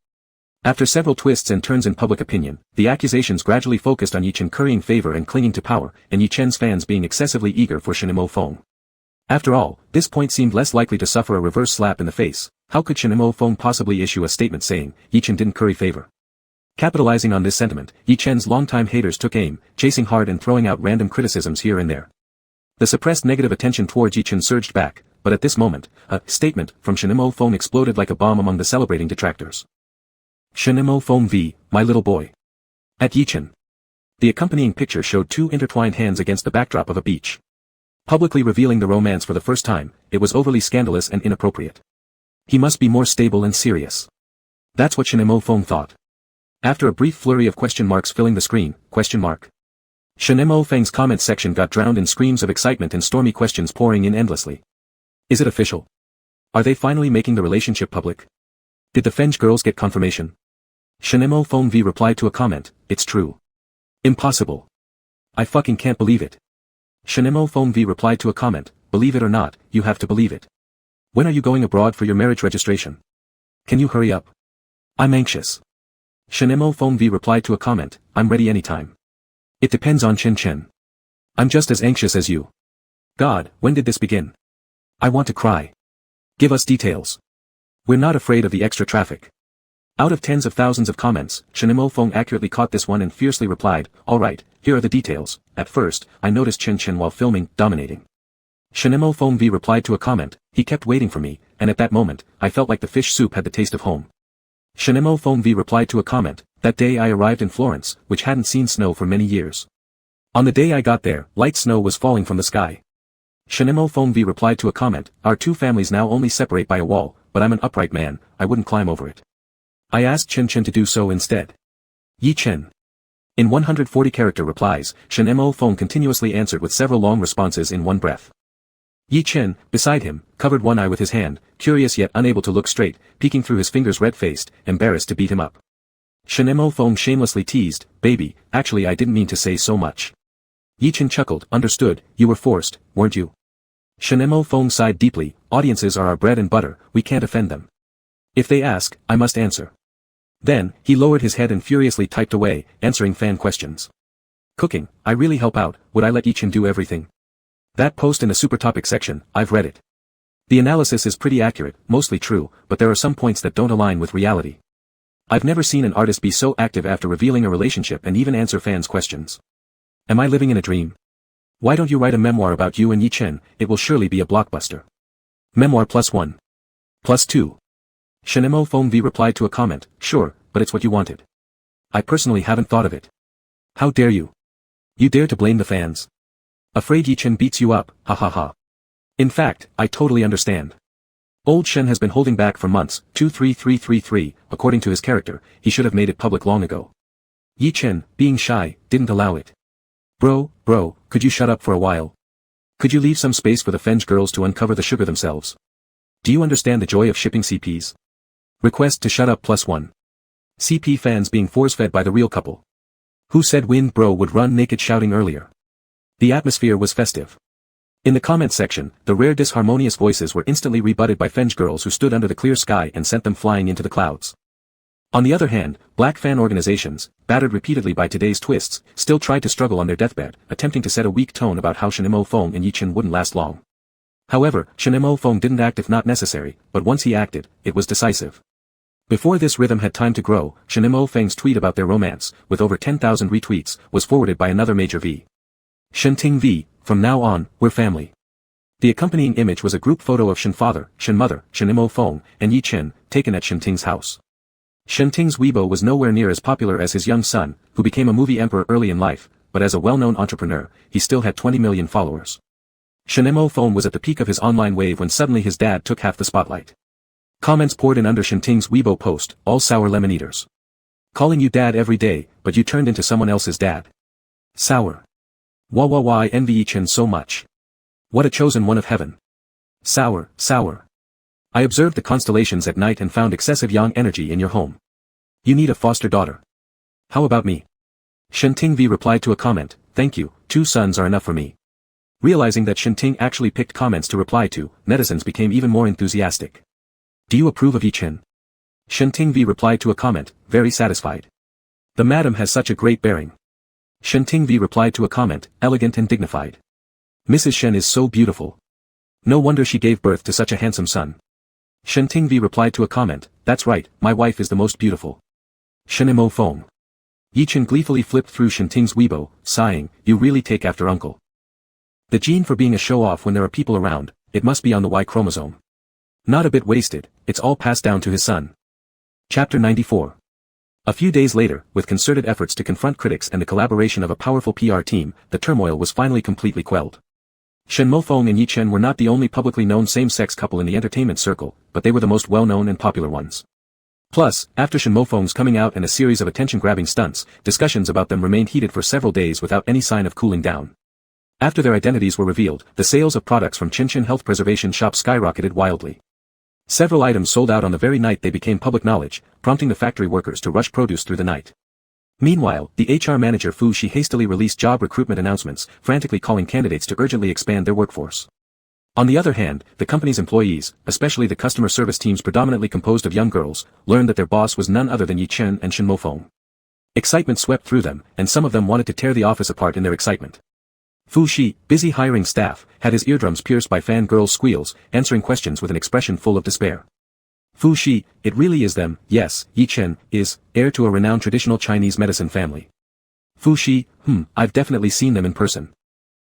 After several twists and turns in public opinion, the accusations gradually focused on Yi Chen currying favor and clinging to power, and Yi Chen's fans being excessively eager for Shinemo Feng. After all, this point seemed less likely to suffer a reverse slap in the face. How could Shin Feng possibly issue a statement saying, Yi Chen didn't curry favor? Capitalizing on this sentiment, Yi Chen's longtime haters took aim, chasing hard and throwing out random criticisms here and there. The suppressed negative attention towards Yi Chen surged back, but at this moment, a statement from Shin Feng exploded like a bomb among the celebrating detractors. Shin Feng v. My little boy. At Yi Chen. The accompanying picture showed two intertwined hands against the backdrop of a beach. Publicly revealing the romance for the first time, it was overly scandalous and inappropriate. He must be more stable and serious. That's what Shin Feng thought. After a brief flurry of question marks filling the screen, Shin Feng's comment section got drowned in screams of excitement and stormy questions pouring in endlessly. Is it official? Are they finally making the relationship public? Did the Feng girls get confirmation? Shin Feng V replied to a comment, it's true. Impossible. I fucking can't believe it. Shin Feng V replied to a comment, believe it or not, you have to believe it. When are you going abroad for your marriage registration? Can you hurry up? I'm anxious. Shin Feng V replied to a comment, I'm ready anytime. It depends on Chen Chen. I'm just as anxious as you. God, when did this begin? I want to cry. Give us details. We're not afraid of the extra traffic. Out of tens of thousands of comments, Shin Feng accurately caught this one and fiercely replied, alright, here are the details. At first, I noticed Chen Chen while filming, dominating. Shin Feng V replied to a comment, he kept waiting for me, and at that moment, I felt like the fish soup had the taste of home. Shin Feng V replied to a comment, that day I arrived in Florence, which hadn't seen snow for many years. On the day I got there, light snow was falling from the sky. Shin Feng V replied to a comment, our two families now only separate by a wall, but I'm an upright man, I wouldn't climb over it. I asked Chen Chen to do so instead. Yi Chen. In 140 character replies, Shin Feng continuously answered with several long responses in one breath. Yi Chen, beside him, covered one eye with his hand, curious yet unable to look straight, peeking through his fingers red-faced, embarrassed to beat him up. Shin Feng shamelessly teased, baby, actually I didn't mean to say so much. Yi Chen chuckled, understood, you were forced, weren't you? Shin Feng sighed deeply, audiences are our bread and butter, we can't offend them. If they ask, I must answer. Then, he lowered his head and furiously typed away, answering fan questions. Cooking, I really help out, would I let Yi Chen do everything? That post in the super topic section, I've read it. The analysis is pretty accurate, mostly true, but there are some points that don't align with reality. I've never seen an artist be so active after revealing a relationship and even answer fans' questions. Am I living in a dream? Why don't you write a memoir about you and Yi Chen, it will surely be a blockbuster. Memoir +1. +2. Shin Feng V replied to a comment, sure, but it's what you wanted. I personally haven't thought of it. How dare you? You dare to blame the fans? Afraid Yi Chen beats you up, ha ha ha. In fact, I totally understand. Old Shen has been holding back for months, 23333, according to his character, he should have made it public long ago. Yi Chen, being shy, didn't allow it. Bro, could you shut up for a while? Could you leave some space for the Feng girls to uncover the sugar themselves? Do you understand the joy of shipping CPs? Request to shut up +1. CP fans being force-fed by the real couple. Who said Wind Bro would run naked shouting earlier? The atmosphere was festive. In the comment section, the rare disharmonious voices were instantly rebutted by Feng girls who stood under the clear sky and sent them flying into the clouds. On the other hand, black fan organizations, battered repeatedly by today's twists, still tried to struggle on their deathbed, attempting to set a weak tone about how Shin Feng and Yi Chen wouldn't last long. However, Shin Feng didn't act if not necessary, but once he acted, it was decisive. Before this rhythm had time to grow, Shin Feng's tweet about their romance, with over 10,000 retweets, was forwarded by another major V. Shenting V, from now on, we're family. The accompanying image was a group photo of Shen father, Shen mother, Shin Feng, and Yi Chen, taken at Shenting's house. Shenting's Weibo was nowhere near as popular as his young son, who became a movie emperor early in life, but as a well-known entrepreneur, he still had 20 million followers. Shin Feng was at the peak of his online wave when suddenly his dad took half the spotlight. Comments poured in under Shenting's Weibo post, all sour lemon eaters. Calling you dad every day, but you turned into someone else's dad. Sour. Wah I envy Yi Chen so much. What a chosen one of heaven. Sour. I observed the constellations at night and found excessive yang energy in your home. You need a foster daughter. How about me? Shenting V replied to a comment, thank you, 2 sons are enough for me. Realizing that Shenting actually picked comments to reply to, netizens became even more enthusiastic. Do you approve of Yi Chen? Shenting V replied to a comment, very satisfied. The madam has such a great bearing. Shenting V replied to a comment, elegant and dignified. Mrs. Shen is so beautiful. No wonder she gave birth to such a handsome son. Shen Tingvi replied to a comment, that's right, my wife is the most beautiful. Shenimo Feng. Yichen gleefully flipped through Shen Ting's Weibo, sighing, you really take after uncle. The gene for being a show-off when there are people around, it must be on the Y chromosome. Not a bit wasted, it's all passed down to his son. Chapter 94. A few days later, with concerted efforts to confront critics and the collaboration of a powerful PR team, the turmoil was finally completely quelled. Shen Mofeng and Yi Chen were not the only publicly known same-sex couple in the entertainment circle, but they were the most well-known and popular ones. Plus, after Shen Mofeng's coming out and a series of attention-grabbing stunts, discussions about them remained heated for several days without any sign of cooling down. After their identities were revealed, the sales of products from Qinshan Health Preservation Shop skyrocketed wildly. Several items sold out on the very night they became public knowledge, prompting the factory workers to rush produce through the night. Meanwhile, the HR manager Fu Shi hastily released job recruitment announcements, frantically calling candidates to urgently expand their workforce. On the other hand, the company's employees, especially the customer service teams predominantly composed of young girls, learned that their boss was none other than Yi Chen and Shen Mofeng. Excitement swept through them, and some of them wanted to tear the office apart in their excitement. Fu Shi, busy hiring staff, had his eardrums pierced by fangirls' squeals, answering questions with an expression full of despair. Fu Shi, it really is them, yes, Yi Chen, is, heir to a renowned traditional Chinese medicine family. Fu Shi, I've definitely seen them in person.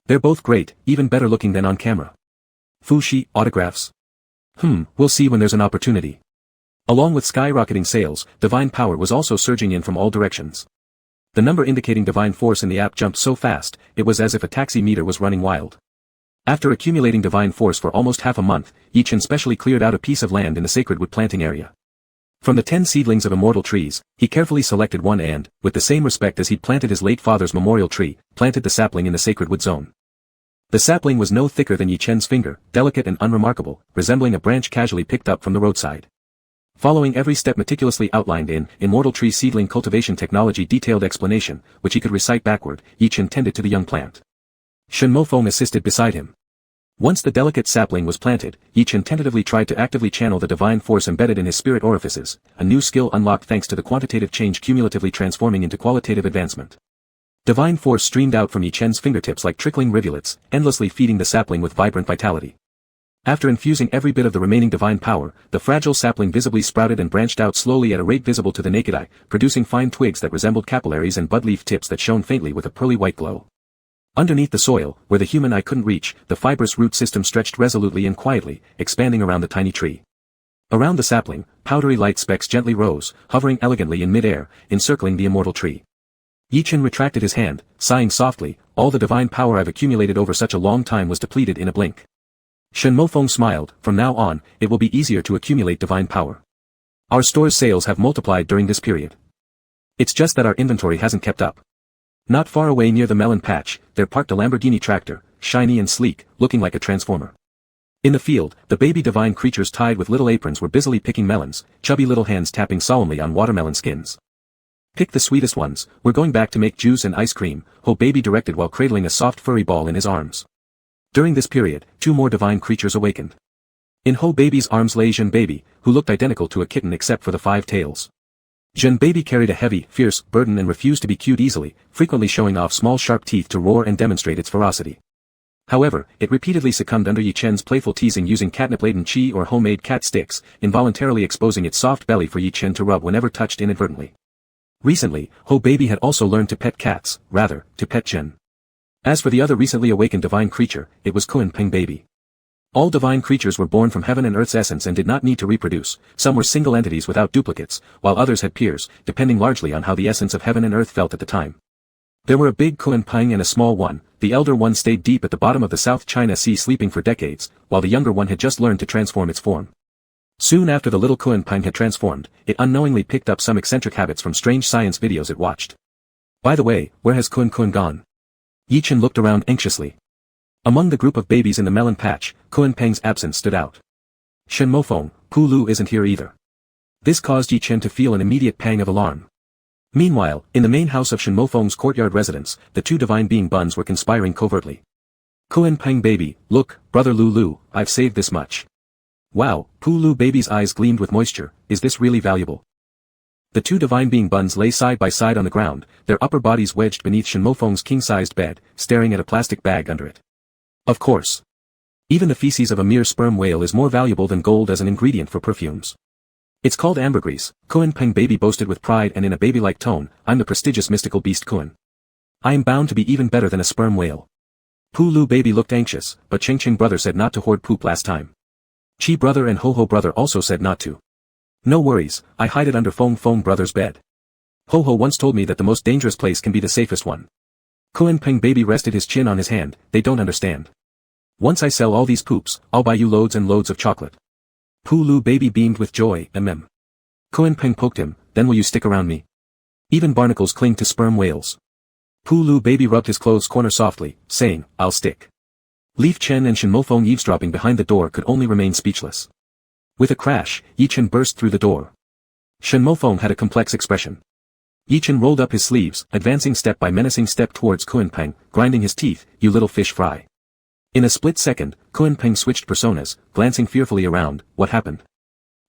They're both great, even better looking than on camera. Fu Shi, autographs? We'll see when there's an opportunity. Along with skyrocketing sales, divine power was also surging in from all directions. The number indicating divine force in the app jumped so fast, it was as if a taxi meter was running wild. After accumulating divine force for almost half a month, Yi Chen specially cleared out a piece of land in the sacred wood planting area. From the 10 seedlings of immortal trees, he carefully selected one and, with the same respect as he'd planted his late father's memorial tree, planted the sapling in the sacred wood zone. The sapling was no thicker than Yi Chen's finger, delicate and unremarkable, resembling a branch casually picked up from the roadside. Following every step meticulously outlined in Immortal Tree Seedling Cultivation Technology detailed explanation, which he could recite backward, Yi Chen tended to the young plant. Shen Mofeng assisted beside him. Once the delicate sapling was planted, Yi Chen tentatively tried to actively channel the divine force embedded in his spirit orifices, a new skill unlocked thanks to the quantitative change cumulatively transforming into qualitative advancement. Divine force streamed out from Yi Chen's fingertips like trickling rivulets, endlessly feeding the sapling with vibrant vitality. After infusing every bit of the remaining divine power, the fragile sapling visibly sprouted and branched out slowly at a rate visible to the naked eye, producing fine twigs that resembled capillaries and bud leaf tips that shone faintly with a pearly white glow. Underneath the soil, where the human eye couldn't reach, the fibrous root system stretched resolutely and quietly, expanding around the tiny tree. Around the sapling, powdery light specks gently rose, hovering elegantly in mid-air, encircling the immortal tree. Yi Chen retracted his hand, sighing softly, all the divine power I've accumulated over such a long time was depleted in a blink. Shen Mofeng smiled, from now on, it will be easier to accumulate divine power. Our store's sales have multiplied during this period. It's just that our inventory hasn't kept up. Not far away near the melon patch, there parked a Lamborghini tractor, shiny and sleek, looking like a transformer. In the field, the baby divine creatures tied with little aprons were busily picking melons, chubby little hands tapping solemnly on watermelon skins. Pick the sweetest ones, we're going back to make juice and ice cream, Ho Baby directed while cradling a soft furry ball in his arms. During this period, 2 more divine creatures awakened. In Ho Baby's arms lay Zhen Baby, who looked identical to a kitten except for the 5 tails. Zhen Baby carried a heavy, fierce burden and refused to be cued easily, frequently showing off small sharp teeth to roar and demonstrate its ferocity. However, it repeatedly succumbed under Yi Chen's playful teasing using catnip-laden chi or homemade cat sticks, involuntarily exposing its soft belly for Yi Chen to rub whenever touched inadvertently. Recently, Ho Baby had also learned to pet cats, rather, to pet Zhen. As for the other recently awakened divine creature, it was Kuan Peng Baby. All divine creatures were born from heaven and earth's essence and did not need to reproduce, some were single entities without duplicates, while others had peers, depending largely on how the essence of heaven and earth felt at the time. There were a big Kuan Peng and a small one, the elder one stayed deep at the bottom of the South China Sea sleeping for decades, while the younger one had just learned to transform its form. Soon after the little Kuan Peng had transformed, it unknowingly picked up some eccentric habits from strange science videos it watched. By the way, where has Kuan gone? Yi Chen looked around anxiously. Among the group of babies in the melon patch, Kuan Peng's absence stood out. Shen Mofeng, Pu Lu isn't here either. This caused Yi Chen to feel an immediate pang of alarm. Meanwhile, in the main house of Shen Mofeng's courtyard residence, the 2 divine being buns were conspiring covertly. Kuan Peng Baby, look, brother Lu, I've saved this much. Wow, Pu Lu Baby's eyes gleamed with moisture, is this really valuable? The 2 divine being buns lay side by side on the ground, their upper bodies wedged beneath Shen Mofeng's king-sized bed, staring at a plastic bag under it. Of course. Even the feces of a mere sperm whale is more valuable than gold as an ingredient for perfumes. It's called ambergris, Kuan Peng Baby boasted with pride and in a baby-like tone, I'm the prestigious mystical beast Kuan. I am bound to be even better than a sperm whale. Pulu Baby looked anxious, but Ching Ching brother said not to hoard poop last time. Chi brother and Ho Ho brother also said not to. No worries, I hide it under Fong Fong brother's bed. Ho Ho once told me that the most dangerous place can be the safest one. Kuan Peng Baby rested his chin on his hand, they don't understand. Once I sell all these poops, I'll buy you loads and loads of chocolate. Pulu Baby beamed with joy, Kuan Peng poked him, then will you stick around me? Even barnacles cling to sperm whales. Pulu Baby rubbed his clothes corner softly, saying, I'll stick. Leaf Chen and Shen Mofeng eavesdropping behind the door could only remain speechless. With a crash, Yi Chen burst through the door. Shen Mofeng had a complex expression. Yi Chen rolled up his sleeves, advancing step by menacing step towards Kuan Peng, grinding his teeth, you little fish fry. In a split second, Kuan Peng switched personas, glancing fearfully around, what happened?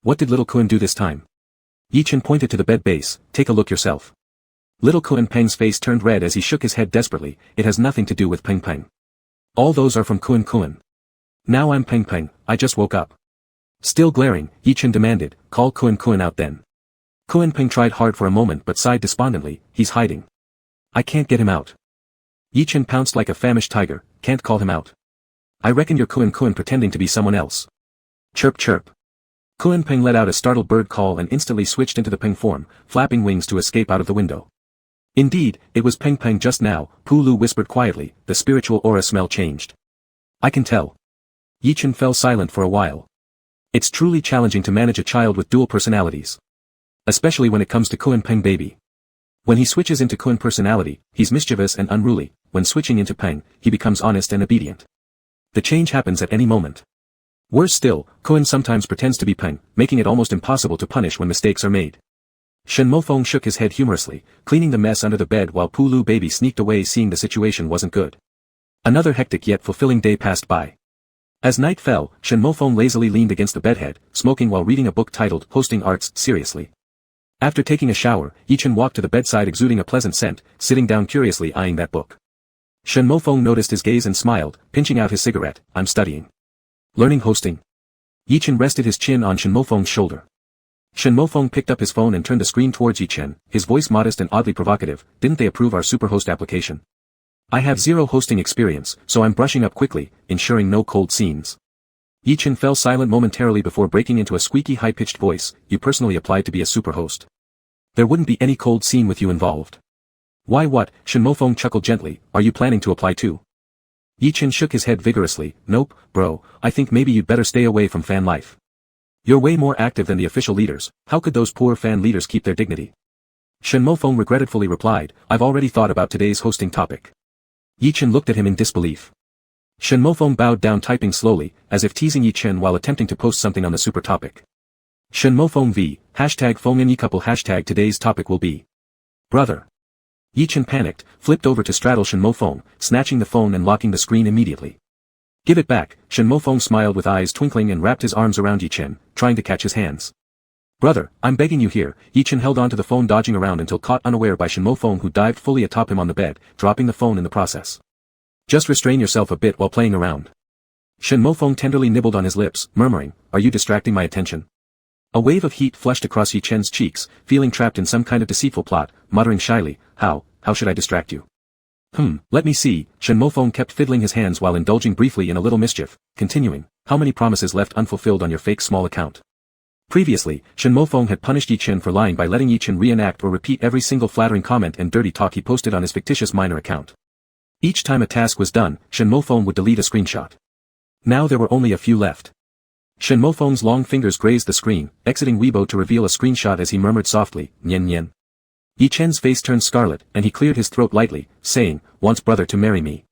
What did little Kuan do this time? Yi Chen pointed to the bed base, take a look yourself. Little Kuan Peng's face turned red as he shook his head desperately, it has nothing to do with Peng Peng. All those are from Kuan Kuan. Now I'm Peng Peng, I just woke up. Still glaring, Yi Chen demanded, call Kuan Kuan out then. Kuan Peng tried hard for a moment but sighed despondently, he's hiding. I can't get him out. Yi Chen pounced like a famished tiger, can't call him out. I reckon you're Kuan Kuan pretending to be someone else. Chirp chirp. Kuan Peng let out a startled bird call and instantly switched into the Peng form, flapping wings to escape out of the window. Indeed, it was Peng Peng just now, Pulu whispered quietly, the spiritual aura smell changed. I can tell. Yi Chen fell silent for a while. It's truly challenging to manage a child with dual personalities. Especially when it comes to Kuan Peng Baby. When he switches into Kuan personality, he's mischievous and unruly, when switching into Peng, he becomes honest and obedient. The change happens at any moment. Worse still, Kuan sometimes pretends to be Peng, making it almost impossible to punish when mistakes are made. Shen Mofeng shook his head humorously, cleaning the mess under the bed while Pulu Baby sneaked away seeing the situation wasn't good. Another hectic yet fulfilling day passed by. As night fell, Shen Mofeng lazily leaned against the bedhead, smoking while reading a book titled Hosting Arts Seriously. After taking a shower, Yi Chen walked to the bedside exuding a pleasant scent, sitting down curiously eyeing that book. Shen Mofeng noticed his gaze and smiled, pinching out his cigarette, I'm studying. Learning hosting. Yi Chen rested his chin on Shen Mofeng's shoulder. Shen Mofeng picked up his phone and turned the screen towards Yi Chen, his voice modest and oddly provocative, didn't they approve our superhost application? I have zero hosting experience, so I'm brushing up quickly, ensuring no cold scenes. Yi Chen fell silent momentarily before breaking into a squeaky high-pitched voice, you personally applied to be a superhost. There wouldn't be any cold scene with you involved. Why what? Shen Mofeng chuckled gently, are you planning to apply too? Yi Chen shook his head vigorously, nope, bro, I think maybe you'd better stay away from fan life. You're way more active than the official leaders, how could those poor fan leaders keep their dignity? Shen Mofeng regretfully replied, I've already thought about today's hosting topic. Yi Chen looked at him in disbelief. Shen Mofeng bowed down typing slowly, as if teasing Yi Chen while attempting to post something on the super topic. Shen Mofeng v. #Fengyan couple # today's topic will be. Brother. Yi Chen panicked, flipped over to straddle Shen Mofeng, snatching the phone and locking the screen immediately. Give it back, Shen Mofeng smiled with eyes twinkling and wrapped his arms around Yi Chen, trying to catch his hands. Brother, I'm begging you here, Yi Chen held onto the phone dodging around until caught unaware by Shen Mofeng who dived fully atop him on the bed, dropping the phone in the process. Just restrain yourself a bit while playing around. Shen Mofeng tenderly nibbled on his lips, murmuring, are you distracting my attention? A wave of heat flushed across Yi Chen's cheeks, feeling trapped in some kind of deceitful plot, muttering shyly, how should I distract you? Let me see, Shen Mofeng kept fiddling his hands while indulging briefly in a little mischief, continuing, how many promises left unfulfilled on your fake small account? Previously, Shen Mofeng had punished Yi Chen for lying by letting Yi Chen reenact or repeat every single flattering comment and dirty talk he posted on his fictitious minor account. Each time a task was done, Shen Mofeng would delete a screenshot. Now there were only a few left. Shen Mofeng's long fingers grazed the screen, exiting Weibo to reveal a screenshot as he murmured softly, Nyen Nyen. Yi Chen's face turned scarlet, and he cleared his throat lightly, saying, wants brother to marry me.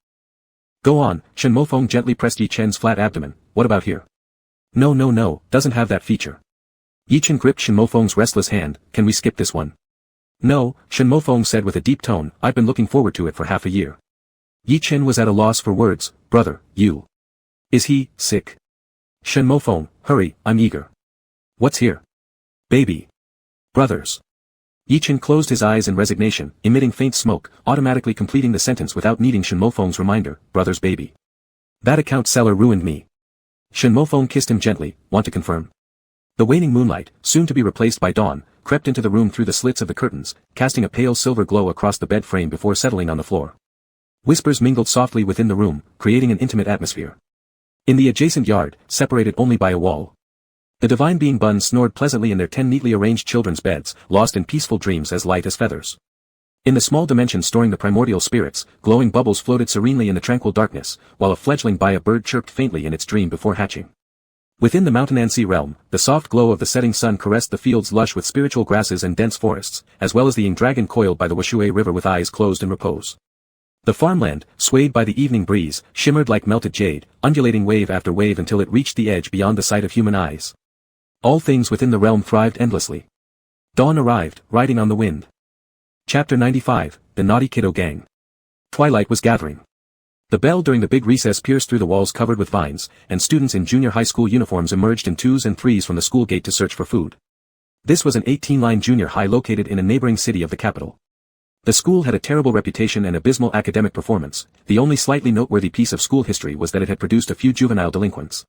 Go on, Shen Mofeng gently pressed Yi Chen's flat abdomen, what about here? No, doesn't have that feature. Yi Chen gripped Shen Mofeng's restless hand, can we skip this one? No, Shen Mofeng said with a deep tone, I've been looking forward to it for half a year. Yi Chen was at a loss for words, brother, you. Is he sick? Shen Mofeng, hurry, I'm eager. What's here? Baby. Brothers. Yi Chen closed his eyes in resignation, emitting faint smoke, automatically completing the sentence without needing Shen Mofeng's reminder, brother's baby. That account seller ruined me. Shen Mofeng kissed him gently, want to confirm? The waning moonlight, soon to be replaced by dawn, crept into the room through the slits of the curtains, casting a pale silver glow across the bed frame before settling on the floor. Whispers mingled softly within the room, creating an intimate atmosphere. In the adjacent yard, separated only by a wall, the divine being buns snored pleasantly in their 10 neatly arranged children's beds, lost in peaceful dreams as light as feathers. In the small dimension storing the primordial spirits, glowing bubbles floated serenely in the tranquil darkness, while a fledgling by a bird chirped faintly in its dream before hatching. Within the Mountainancy realm, the soft glow of the setting sun caressed the fields lush with spiritual grasses and dense forests, as well as the Ying dragon coiled by the Washui river with eyes closed in repose. The farmland, swayed by the evening breeze, shimmered like melted jade, undulating wave after wave until it reached the edge beyond the sight of human eyes. All things within the realm thrived endlessly. Dawn arrived, riding on the wind. Chapter 95, The Naughty Kiddo Gang. Twilight was gathering. The bell during the big recess pierced through the walls covered with vines, and students in junior high school uniforms emerged in 2s and 3s from the school gate to search for food. This was an 18-line junior high located in a neighboring city of the capital. The school had a terrible reputation and abysmal academic performance. The only slightly noteworthy piece of school history was that it had produced a few juvenile delinquents.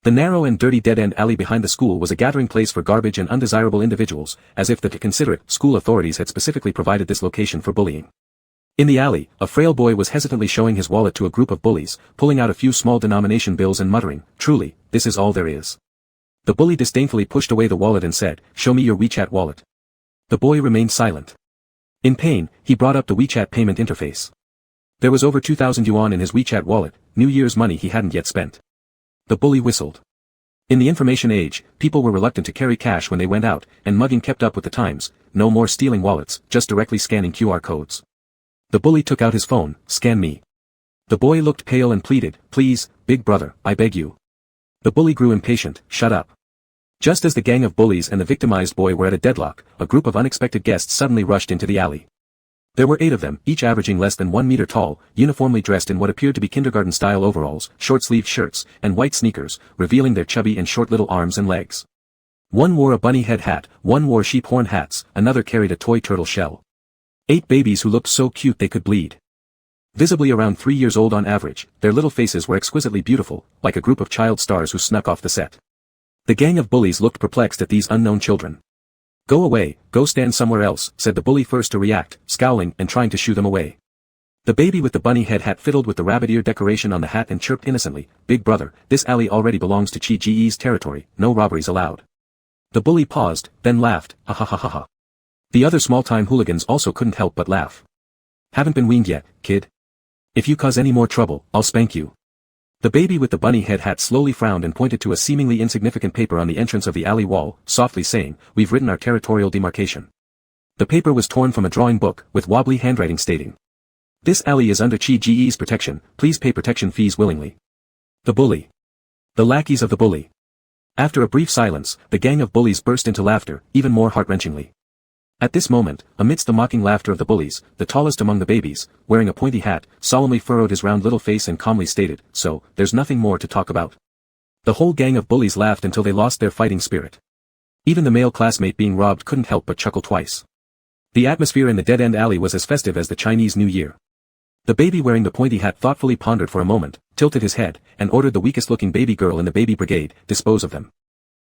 The narrow and dirty dead-end alley behind the school was a gathering place for garbage and undesirable individuals, as if the considerate school authorities had specifically provided this location for bullying. In the alley, a frail boy was hesitantly showing his wallet to a group of bullies, pulling out a few small denomination bills and muttering, "Truly, this is all there is." The bully disdainfully pushed away the wallet and said, "Show me your WeChat wallet." The boy remained silent. In pain, he brought up the WeChat payment interface. There was over 2,000 yuan in his WeChat wallet, New Year's money he hadn't yet spent. The bully whistled. In the information age, people were reluctant to carry cash when they went out, and mugging kept up with the times. No more stealing wallets, just directly scanning QR codes. The bully took out his phone, "Scan me." The boy looked pale and pleaded, "Please, big brother, I beg you." The bully grew impatient, "Shut up." Just as the gang of bullies and the victimized boy were at a deadlock, a group of unexpected guests suddenly rushed into the alley. There were 8 of them, each averaging less than 1 meter tall, uniformly dressed in what appeared to be kindergarten-style overalls, short-sleeved shirts, and white sneakers, revealing their chubby and short little arms and legs. One wore a bunny head hat, one wore sheep horn hats, another carried a toy turtle shell. 8 babies who looked so cute they could bleed. Visibly around 3 years old on average, their little faces were exquisitely beautiful, like a group of child stars who snuck off the set. The gang of bullies looked perplexed at these unknown children. "Go away, go stand somewhere else," said the bully first to react, scowling and trying to shoo them away. The baby with the bunny head hat fiddled with the rabbit ear decoration on the hat and chirped innocently, "Big brother, this alley already belongs to Chi Ji's territory, no robberies allowed." The bully paused, then laughed, "Ha ha ha ha ha." The other small-time hooligans also couldn't help but laugh. "Haven't been weaned yet, kid. If you cause any more trouble, I'll spank you." The baby with the bunny head hat slowly frowned and pointed to a seemingly insignificant paper on the entrance of the alley wall, softly saying, "We've written our territorial demarcation." The paper was torn from a drawing book, with wobbly handwriting stating, "This alley is under Chi Ji's protection, please pay protection fees willingly." The bully. The lackeys of the bully. After a brief silence, the gang of bullies burst into laughter, even more heart-wrenchingly. At this moment, amidst the mocking laughter of the bullies, the tallest among the babies, wearing a pointy hat, solemnly furrowed his round little face and calmly stated, "So, there's nothing more to talk about." The whole gang of bullies laughed until they lost their fighting spirit. Even the male classmate being robbed couldn't help but chuckle twice. The atmosphere in the dead-end alley was as festive as the Chinese New Year. The baby wearing the pointy hat thoughtfully pondered for a moment, tilted his head, and ordered the weakest-looking baby girl in the baby brigade, "Dispose of them."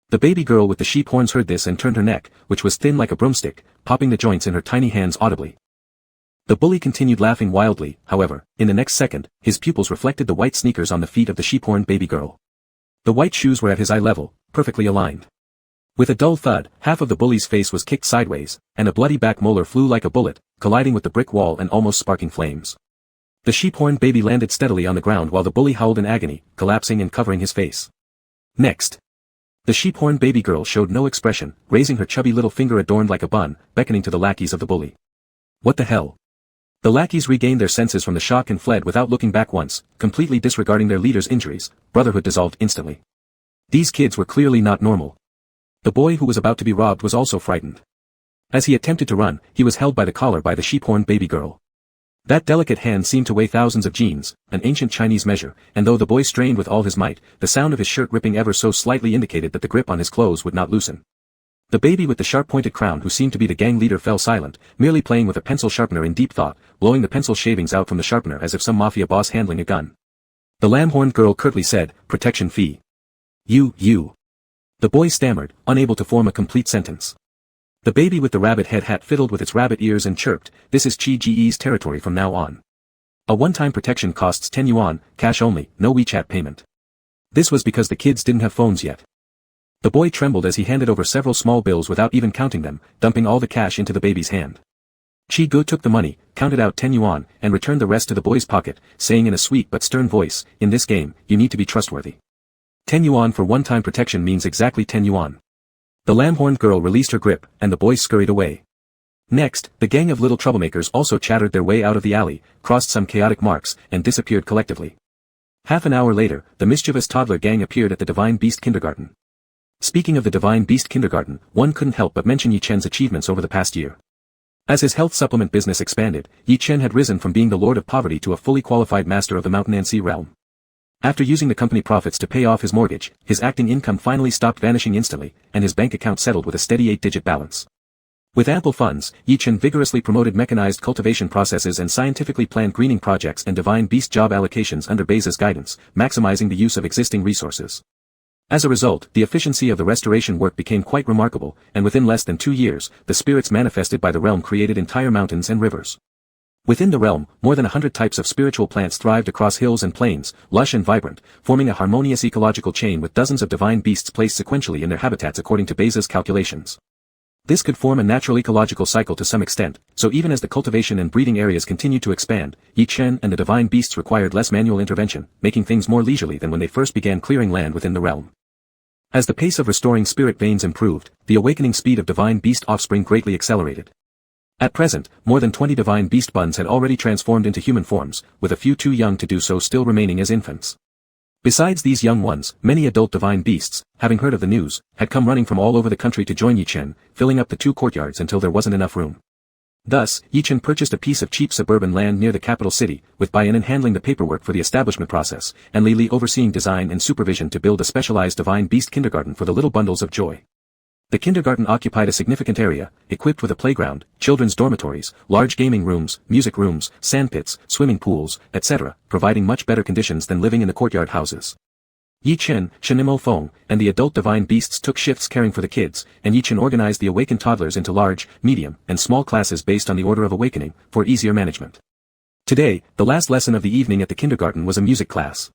The baby girl with the sheep horns heard this and turned her neck, which was thin like a broomstick, popping the joints in her tiny hands audibly. The bully continued laughing wildly, however, in the next second, his pupils reflected the white sneakers on the feet of the sheep-horned baby girl. The white shoes were at his eye level, perfectly aligned. With a dull thud, half of the bully's face was kicked sideways, and a bloody back molar flew like a bullet, colliding with the brick wall and almost sparking flames. The sheep-horned baby landed steadily on the ground while the bully howled in agony, collapsing and covering his face. Next. The sheep-horned baby girl showed no expression, raising her chubby little finger adorned like a bun, beckoning to the lackeys of the bully. What the hell? The lackeys regained their senses from the shock and fled without looking back once, completely disregarding their leader's injuries. Brotherhood dissolved instantly. These kids were clearly not normal. The boy who was about to be robbed was also frightened. As he attempted to run, he was held by the collar by the sheep-horned baby girl. That delicate hand seemed to weigh thousands of jeans, an ancient Chinese measure, and though the boy strained with all his might, the sound of his shirt ripping ever so slightly indicated that the grip on his clothes would not loosen. The baby with the sharp-pointed crown who seemed to be the gang leader fell silent, merely playing with a pencil sharpener in deep thought, blowing the pencil shavings out from the sharpener as if some mafia boss handling a gun. The lamb-horned girl curtly said, "Protection fee." You. The boy stammered, unable to form a complete sentence. The baby with the rabbit head hat fiddled with its rabbit ears and chirped, "This is Chi-Ge's territory from now on. A one-time protection costs 10 yuan, cash only, no WeChat payment." This was because the kids didn't have phones yet. The boy trembled as he handed over several small bills without even counting them, dumping all the cash into the baby's hand. Chi-Ge took the money, counted out 10 yuan, and returned the rest to the boy's pocket, saying in a sweet but stern voice, "In this game, you need to be trustworthy. 10 yuan for one-time protection means exactly 10 yuan. The lamb-horned girl released her grip, and the boys scurried away. Next, the gang of little troublemakers also chattered their way out of the alley, crossed some chaotic marks, and disappeared collectively. Half an hour later, the mischievous toddler gang appeared at the Divine Beast Kindergarten. Speaking of the Divine Beast Kindergarten, one couldn't help but mention Yi Chen's achievements over the past year. As his health supplement business expanded, Yi Chen had risen from being the Lord of Poverty to a fully qualified master of the Mountain and Sea realm. After using the company profits to pay off his mortgage, his acting income finally stopped vanishing instantly, and his bank account settled with a steady 8-digit balance. With ample funds, Yi Chen vigorously promoted mechanized cultivation processes and scientifically planned greening projects and Divine Beast job allocations under Bei's guidance, maximizing the use of existing resources. As a result, the efficiency of the restoration work became quite remarkable, and within less than 2 years, the spirits manifested by the realm created entire mountains and rivers. Within the realm, more than 100 types of spiritual plants thrived across hills and plains, lush and vibrant, forming a harmonious ecological chain with dozens of divine beasts placed sequentially in their habitats according to Bei's calculations. This could form a natural ecological cycle to some extent, so even as the cultivation and breeding areas continued to expand, Yi Chen and the divine beasts required less manual intervention, making things more leisurely than when they first began clearing land within the realm. As the pace of restoring spirit veins improved, the awakening speed of divine beast offspring greatly accelerated. At present, more than 20 divine beast buns had already transformed into human forms, with a few too young to do so still remaining as infants. Besides these young ones, many adult divine beasts, having heard of the news, had come running from all over the country to join Yi Chen, filling up the 2 courtyards until there wasn't enough room. Thus, Yi Chen purchased a piece of cheap suburban land near the capital city, with Bai-in handling the paperwork for the establishment process, and Li Li overseeing design and supervision to build a specialized divine beast kindergarten for the little bundles of joy. The kindergarten occupied a significant area, equipped with a playground, children's dormitories, large gaming rooms, music rooms, sandpits, swimming pools, etc., providing much better conditions than living in the courtyard houses. Yi Chen, Shenimo Feng, and the adult divine beasts took shifts caring for the kids, and Yi Chen organized the awakened toddlers into large, medium, and small classes based on the order of awakening, for easier management. Today, the last lesson of the evening at the kindergarten was a music class.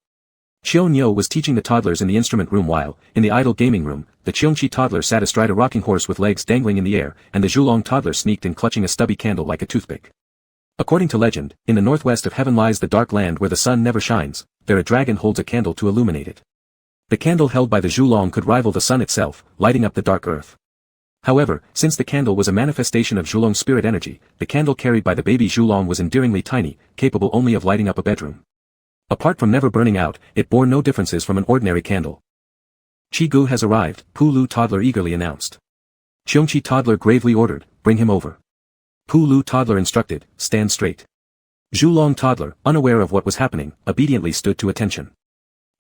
Qiu Niu was teaching the toddlers in the instrument room while, in the idle gaming room, the Qiongqi toddler sat astride a rocking horse with legs dangling in the air, and the Zhulong toddler sneaked in clutching a stubby candle like a toothpick. According to legend, in the northwest of heaven lies the dark land where the sun never shines, there a dragon holds a candle to illuminate it. The candle held by the Zhulong could rival the sun itself, lighting up the dark earth. However, since the candle was a manifestation of Zhulong's spirit energy, the candle carried by the baby Zhulong was endearingly tiny, capable only of lighting up a bedroom. Apart from never burning out, it bore no differences from an ordinary candle. Chi-Gu has arrived, Pu Lu toddler eagerly announced. Qiongqi toddler gravely ordered, bring him over. Pu Lu toddler instructed, stand straight. Zhulong toddler, unaware of what was happening, obediently stood to attention.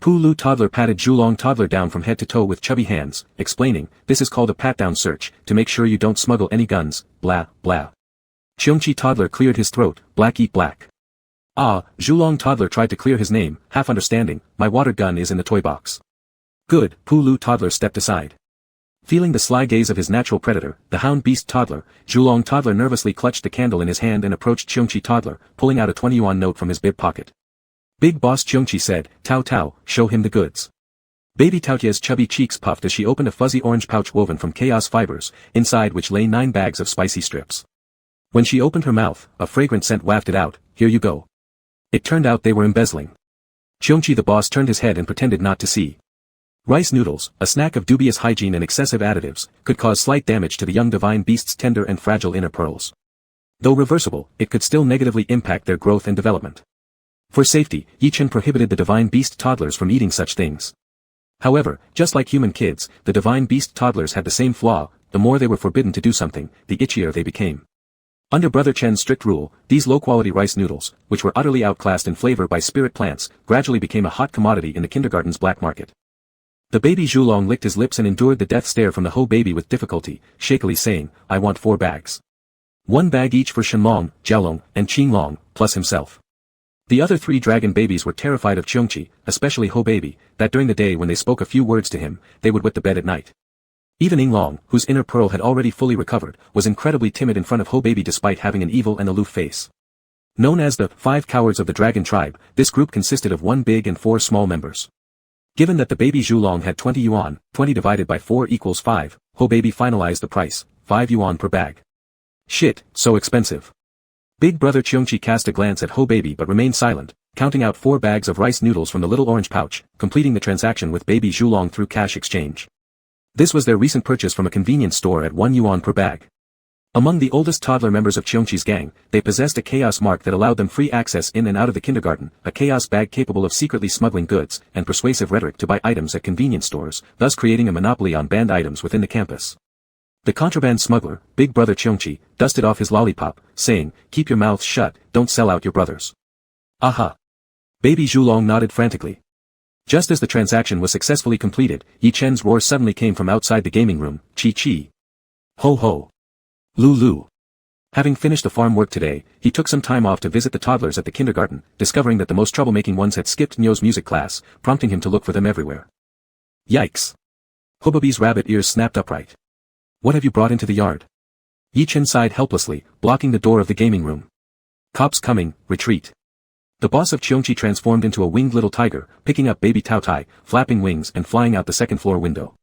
Pu Lu toddler patted Zhulong toddler down from head to toe with chubby hands, explaining, this is called a pat-down search, to make sure you don't smuggle any guns, blah, blah. Qiongqi toddler cleared his throat, black eat black. Ah, Zhulong toddler tried to clear his name, half understanding, my water gun is in the toy box. Good, Pu Lu toddler stepped aside. Feeling the sly gaze of his natural predator, the hound beast toddler, Zhulong toddler nervously clutched the candle in his hand and approached Qiongqi toddler, pulling out a 20 yuan note from his bib pocket. Big boss Qiongqi said, Tao Tao, show him the goods. Baby Taotia's chubby cheeks puffed as she opened a fuzzy orange pouch woven from chaos fibers, inside which lay 9 bags of spicy strips. When she opened her mouth, a fragrant scent wafted out, here you go. It turned out they were embezzling. Qiongqi the boss turned his head and pretended not to see. Rice noodles, a snack of dubious hygiene and excessive additives, could cause slight damage to the young divine beast's tender and fragile inner pearls. Though reversible, it could still negatively impact their growth and development. For safety, Yi Chen prohibited the divine beast toddlers from eating such things. However, just like human kids, the divine beast toddlers had the same flaw, the more they were forbidden to do something, the itchier they became. Under Brother Chen's strict rule, these low-quality rice noodles, which were utterly outclassed in flavor by spirit plants, gradually became a hot commodity in the kindergarten's black market. The baby Zhulong licked his lips and endured the death stare from the Ho baby with difficulty, shakily saying, I want 4 bags. 1 bag each for Shenlong, Jiaolong, and Qinglong, plus himself. The other 3 dragon babies were terrified of Cheongchi, especially Ho Baby, that during the day when they spoke a few words to him, they would wet the bed at night. Even Yinglong, whose inner pearl had already fully recovered, was incredibly timid in front of Ho Baby despite having an evil and aloof face. Known as the 5 cowards of the dragon tribe, this group consisted of 1 big and 4 small members. Given that the baby Zhulong had 20 yuan, 20 divided by 4 equals 5, Ho Baby finalized the price, 5 yuan per bag. Shit, so expensive. Big brother Cheongchi cast a glance at Ho Baby but remained silent, counting out 4 bags of rice noodles from the little orange pouch, completing the transaction with baby Zhulong through cash exchange. This was their recent purchase from a convenience store at 1 yuan per bag. Among the oldest toddler members of Cheongchi's gang, they possessed a chaos mark that allowed them free access in and out of the kindergarten, a chaos bag capable of secretly smuggling goods, and persuasive rhetoric to buy items at convenience stores, thus creating a monopoly on banned items within the campus. The contraband smuggler, Big Brother Cheongchi, dusted off his lollipop, saying, "Keep your mouths shut, don't sell out your brothers." Aha! Baby Zhulong nodded frantically. Just as the transaction was successfully completed, Yi Chen's roar suddenly came from outside the gaming room, "Chi chi! Ho ho! Lulu!" Having finished the farm work today, he took some time off to visit the toddlers at the kindergarten, discovering that the most troublemaking ones had skipped Nyo's music class, prompting him to look for them everywhere. Yikes! Hobabi's rabbit ears snapped upright. "What have you brought into the yard?" Yi Chen sighed helplessly, blocking the door of the gaming room. "Cops coming, retreat." The boss of Cheongchi transformed into a winged little tiger, picking up baby Tao Tai, flapping wings and flying out the second-floor window.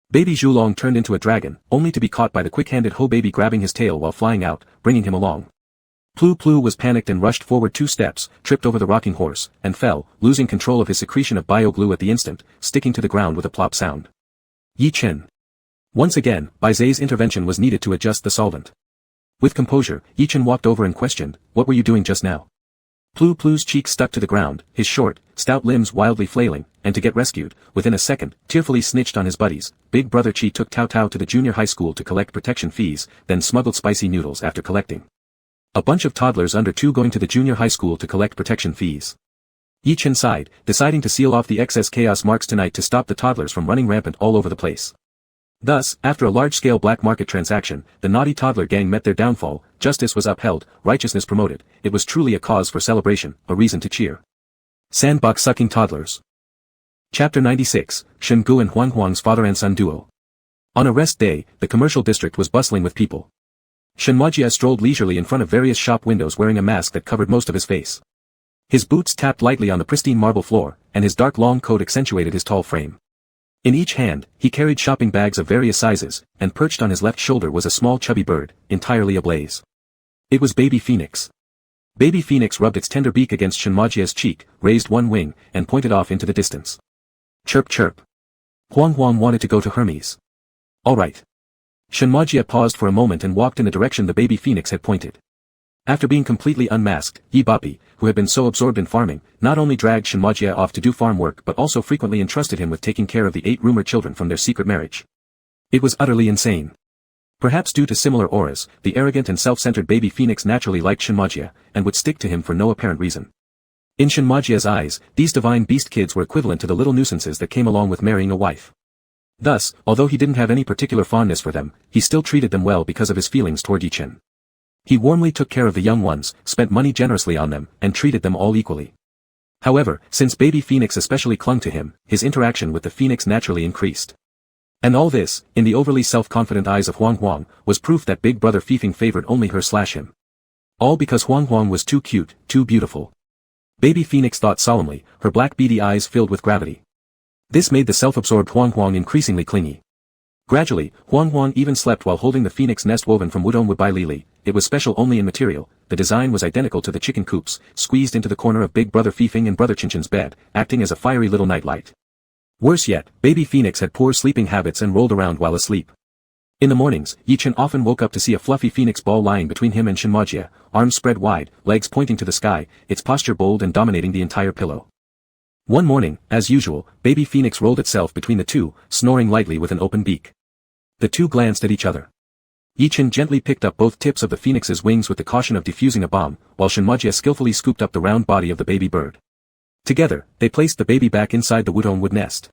Baby Zhulong turned into a dragon, only to be caught by the quick-handed Ho Baby grabbing his tail while flying out, bringing him along. Plu Plu was panicked and rushed forward 2 steps, tripped over the rocking horse, and fell, losing control of his secretion of bio-glue at the instant, sticking to the ground with a plop sound. Yi Chen. Once again, Bai Zai's intervention was needed to adjust the solvent. With composure, Yi Chen walked over and questioned, "What were you doing just now?" Plu Plu's cheeks stuck to the ground, his short, stout limbs wildly flailing, and to get rescued, within a second, tearfully snitched on his buddies. Big brother Chi took Tao Tao to the junior high school to collect protection fees, then smuggled spicy noodles after collecting. A bunch of toddlers under 2 going to the junior high school to collect protection fees. Yi Chen sighed, deciding to seal off the excess chaos marks tonight to stop the toddlers from running rampant all over the place. Thus, after a large-scale black market transaction, the naughty toddler gang met their downfall, justice was upheld, righteousness promoted, it was truly a cause for celebration, a reason to cheer. Sandbox-sucking toddlers. Chapter 96, Shen Gu and Huang Huang's father and son duo. On a rest day, the commercial district was bustling with people. Shen Majia strolled leisurely in front of various shop windows wearing a mask that covered most of his face. His boots tapped lightly on the pristine marble floor, and his dark long coat accentuated his tall frame. In each hand, he carried shopping bags of various sizes, and perched on his left shoulder was a small chubby bird, entirely ablaze. It was Baby Phoenix. Baby Phoenix rubbed its tender beak against Shenmajia's cheek, raised one wing, and pointed off into the distance. Chirp chirp. Huang Huang wanted to go to Hermes. All right. Shenmajia paused for a moment and walked in the direction the Baby Phoenix had pointed. After being completely unmasked, Yi Bapi, who had been so absorbed in farming, not only dragged Shenmajia off to do farm work but also frequently entrusted him with taking care of the 8 rumored children from their secret marriage. It was utterly insane. Perhaps due to similar auras, the arrogant and self-centered Baby Phoenix naturally liked Shenmajia, and would stick to him for no apparent reason. In Shenmajia's eyes, these divine beast kids were equivalent to the little nuisances that came along with marrying a wife. Thus, although he didn't have any particular fondness for them, he still treated them well because of his feelings toward Yi Chen. He warmly took care of the young ones, spent money generously on them, and treated them all equally. However, since Baby Phoenix especially clung to him, his interaction with the Phoenix naturally increased. And all this, in the overly self-confident eyes of Huang Huang, was proof that Big Brother Fifing favored only her/him. All because Huang Huang was too cute, too beautiful. Baby Phoenix thought solemnly, her black beady eyes filled with gravity. This made the self-absorbed Huang Huang increasingly clingy. Gradually, Huang Huang even slept while holding the phoenix nest woven from Wudong wood by Lili. It was special only in material, the design was identical to the chicken coops, squeezed into the corner of Big Brother Fifing and Brother Chinchin's bed, acting as a fiery little nightlight. Worse yet, Baby Phoenix had poor sleeping habits and rolled around while asleep. In the mornings, Yi Chen often woke up to see a fluffy phoenix ball lying between him and Shenmajia, arms spread wide, legs pointing to the sky, its posture bold and dominating the entire pillow. One morning, as usual, Baby Phoenix rolled itself between the two, snoring lightly with an open beak. The two glanced at each other. Yi Chen gently picked up both tips of the phoenix's wings with the caution of defusing a bomb, while Shenmajia skillfully scooped up the round body of the baby bird. Together, they placed the baby back inside the Wudong wood nest.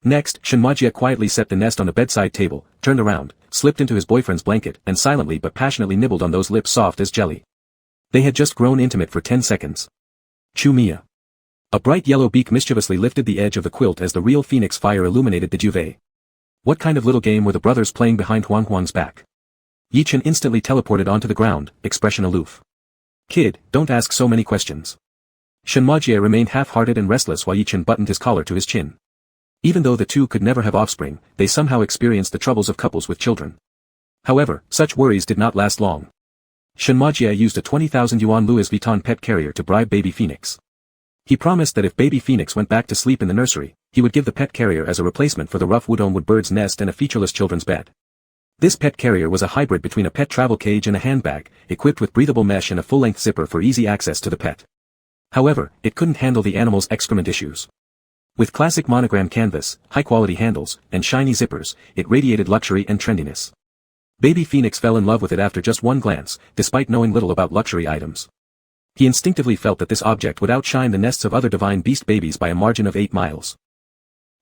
Next, Shenmajia quietly set the nest on the bedside table, turned around, slipped into his boyfriend's blanket, and silently but passionately nibbled on those lips soft as jelly. They had just grown intimate for 10 seconds. Chumia. A bright yellow beak mischievously lifted the edge of the quilt as the real phoenix fire illuminated the duvet. What kind of little game were the brothers playing behind Huang Huang's back? Yichen instantly teleported onto the ground, expression aloof. Kid, don't ask so many questions. Shenhuajie remained half-hearted and restless while Yichen buttoned his collar to his chin. Even though the two could never have offspring, they somehow experienced the troubles of couples with children. However, such worries did not last long. Shenhuajie used a 20,000 yuan Louis Vuitton pet carrier to bribe baby Phoenix. He promised that if baby Phoenix went back to sleep in the nursery, he would give the pet carrier as a replacement for the rough wooden wood bird's nest and a featureless children's bed. This pet carrier was a hybrid between a pet travel cage and a handbag, equipped with breathable mesh and a full-length zipper for easy access to the pet. However, it couldn't handle the animal's excrement issues. With classic monogram canvas, high-quality handles, and shiny zippers, it radiated luxury and trendiness. Baby Phoenix fell in love with it after just one glance, despite knowing little about luxury items. He instinctively felt that this object would outshine the nests of other divine beast babies by a margin of 8 miles.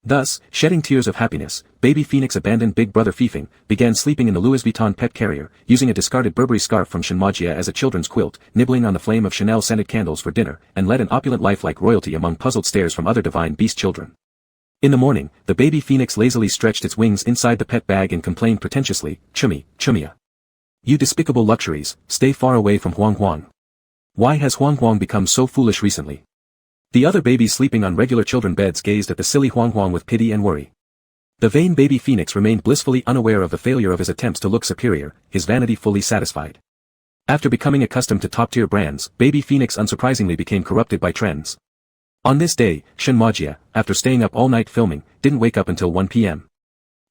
Thus, shedding tears of happiness, baby Phoenix abandoned big brother Fifing, began sleeping in the Louis Vuitton pet carrier, using a discarded Burberry scarf from Shenhuajie as a children's quilt, nibbling on the flame of Chanel-scented candles for dinner, and led an opulent life like royalty among puzzled stares from other divine beast children. In the morning, the baby Phoenix lazily stretched its wings inside the pet bag and complained pretentiously, Chumia. You despicable luxuries, stay far away from Huang Huang. Why has Huang Huang become so foolish recently? The other babies sleeping on regular children beds gazed at the silly Huang Huang with pity and worry. The vain baby Phoenix remained blissfully unaware of the failure of his attempts to look superior, his vanity fully satisfied. After becoming accustomed to top-tier brands, baby Phoenix unsurprisingly became corrupted by trends. On this day, Shenhuajie, after staying up all night filming, didn't wake up until 1 p.m.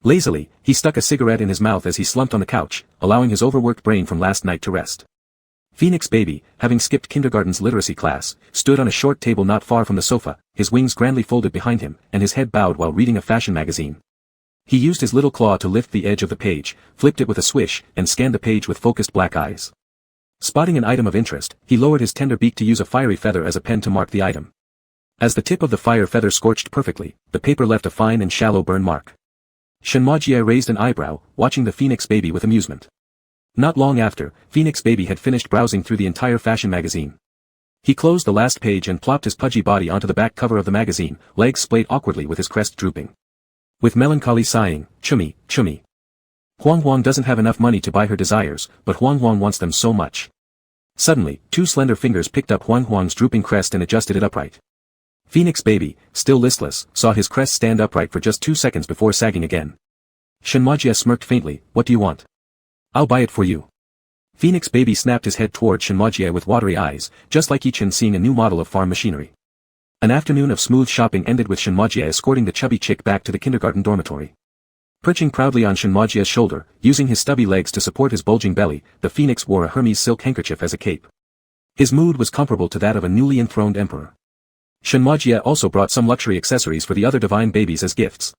Lazily, he stuck a cigarette in his mouth as he slumped on the couch, allowing his overworked brain from last night to rest. Phoenix baby, having skipped kindergarten's literacy class, stood on a short table not far from the sofa, his wings grandly folded behind him, and his head bowed while reading a fashion magazine. He used his little claw to lift the edge of the page, flipped it with a swish, and scanned the page with focused black eyes. Spotting an item of interest, he lowered his tender beak to use a fiery feather as a pen to mark the item. As the tip of the fire feather scorched perfectly, the paper left a fine and shallow burn mark. Shenhuajie raised an eyebrow, watching the Phoenix baby with amusement. Not long after, Phoenix baby had finished browsing through the entire fashion magazine. He closed the last page and plopped his pudgy body onto the back cover of the magazine, legs splayed awkwardly with his crest drooping. With melancholy sighing, Chummy. Huang Huang doesn't have enough money to buy her desires, but Huang Huang wants them so much. Suddenly, 2 slender fingers picked up Huang Huang's drooping crest and adjusted it upright. Phoenix baby, still listless, saw his crest stand upright for just 2 seconds before sagging again. Shenhuajie smirked faintly, what do you want? I'll buy it for you. Phoenix baby snapped his head toward Shenhuajie with watery eyes, just like Yichen seeing a new model of farm machinery. An afternoon of smooth shopping ended with Shenhuajie escorting the chubby chick back to the kindergarten dormitory. Perching proudly on Shenhuajie's shoulder, using his stubby legs to support his bulging belly, the Phoenix wore a Hermes silk handkerchief as a cape. His mood was comparable to that of a newly enthroned emperor. Shenhuajie also brought some luxury accessories for the other divine babies as gifts.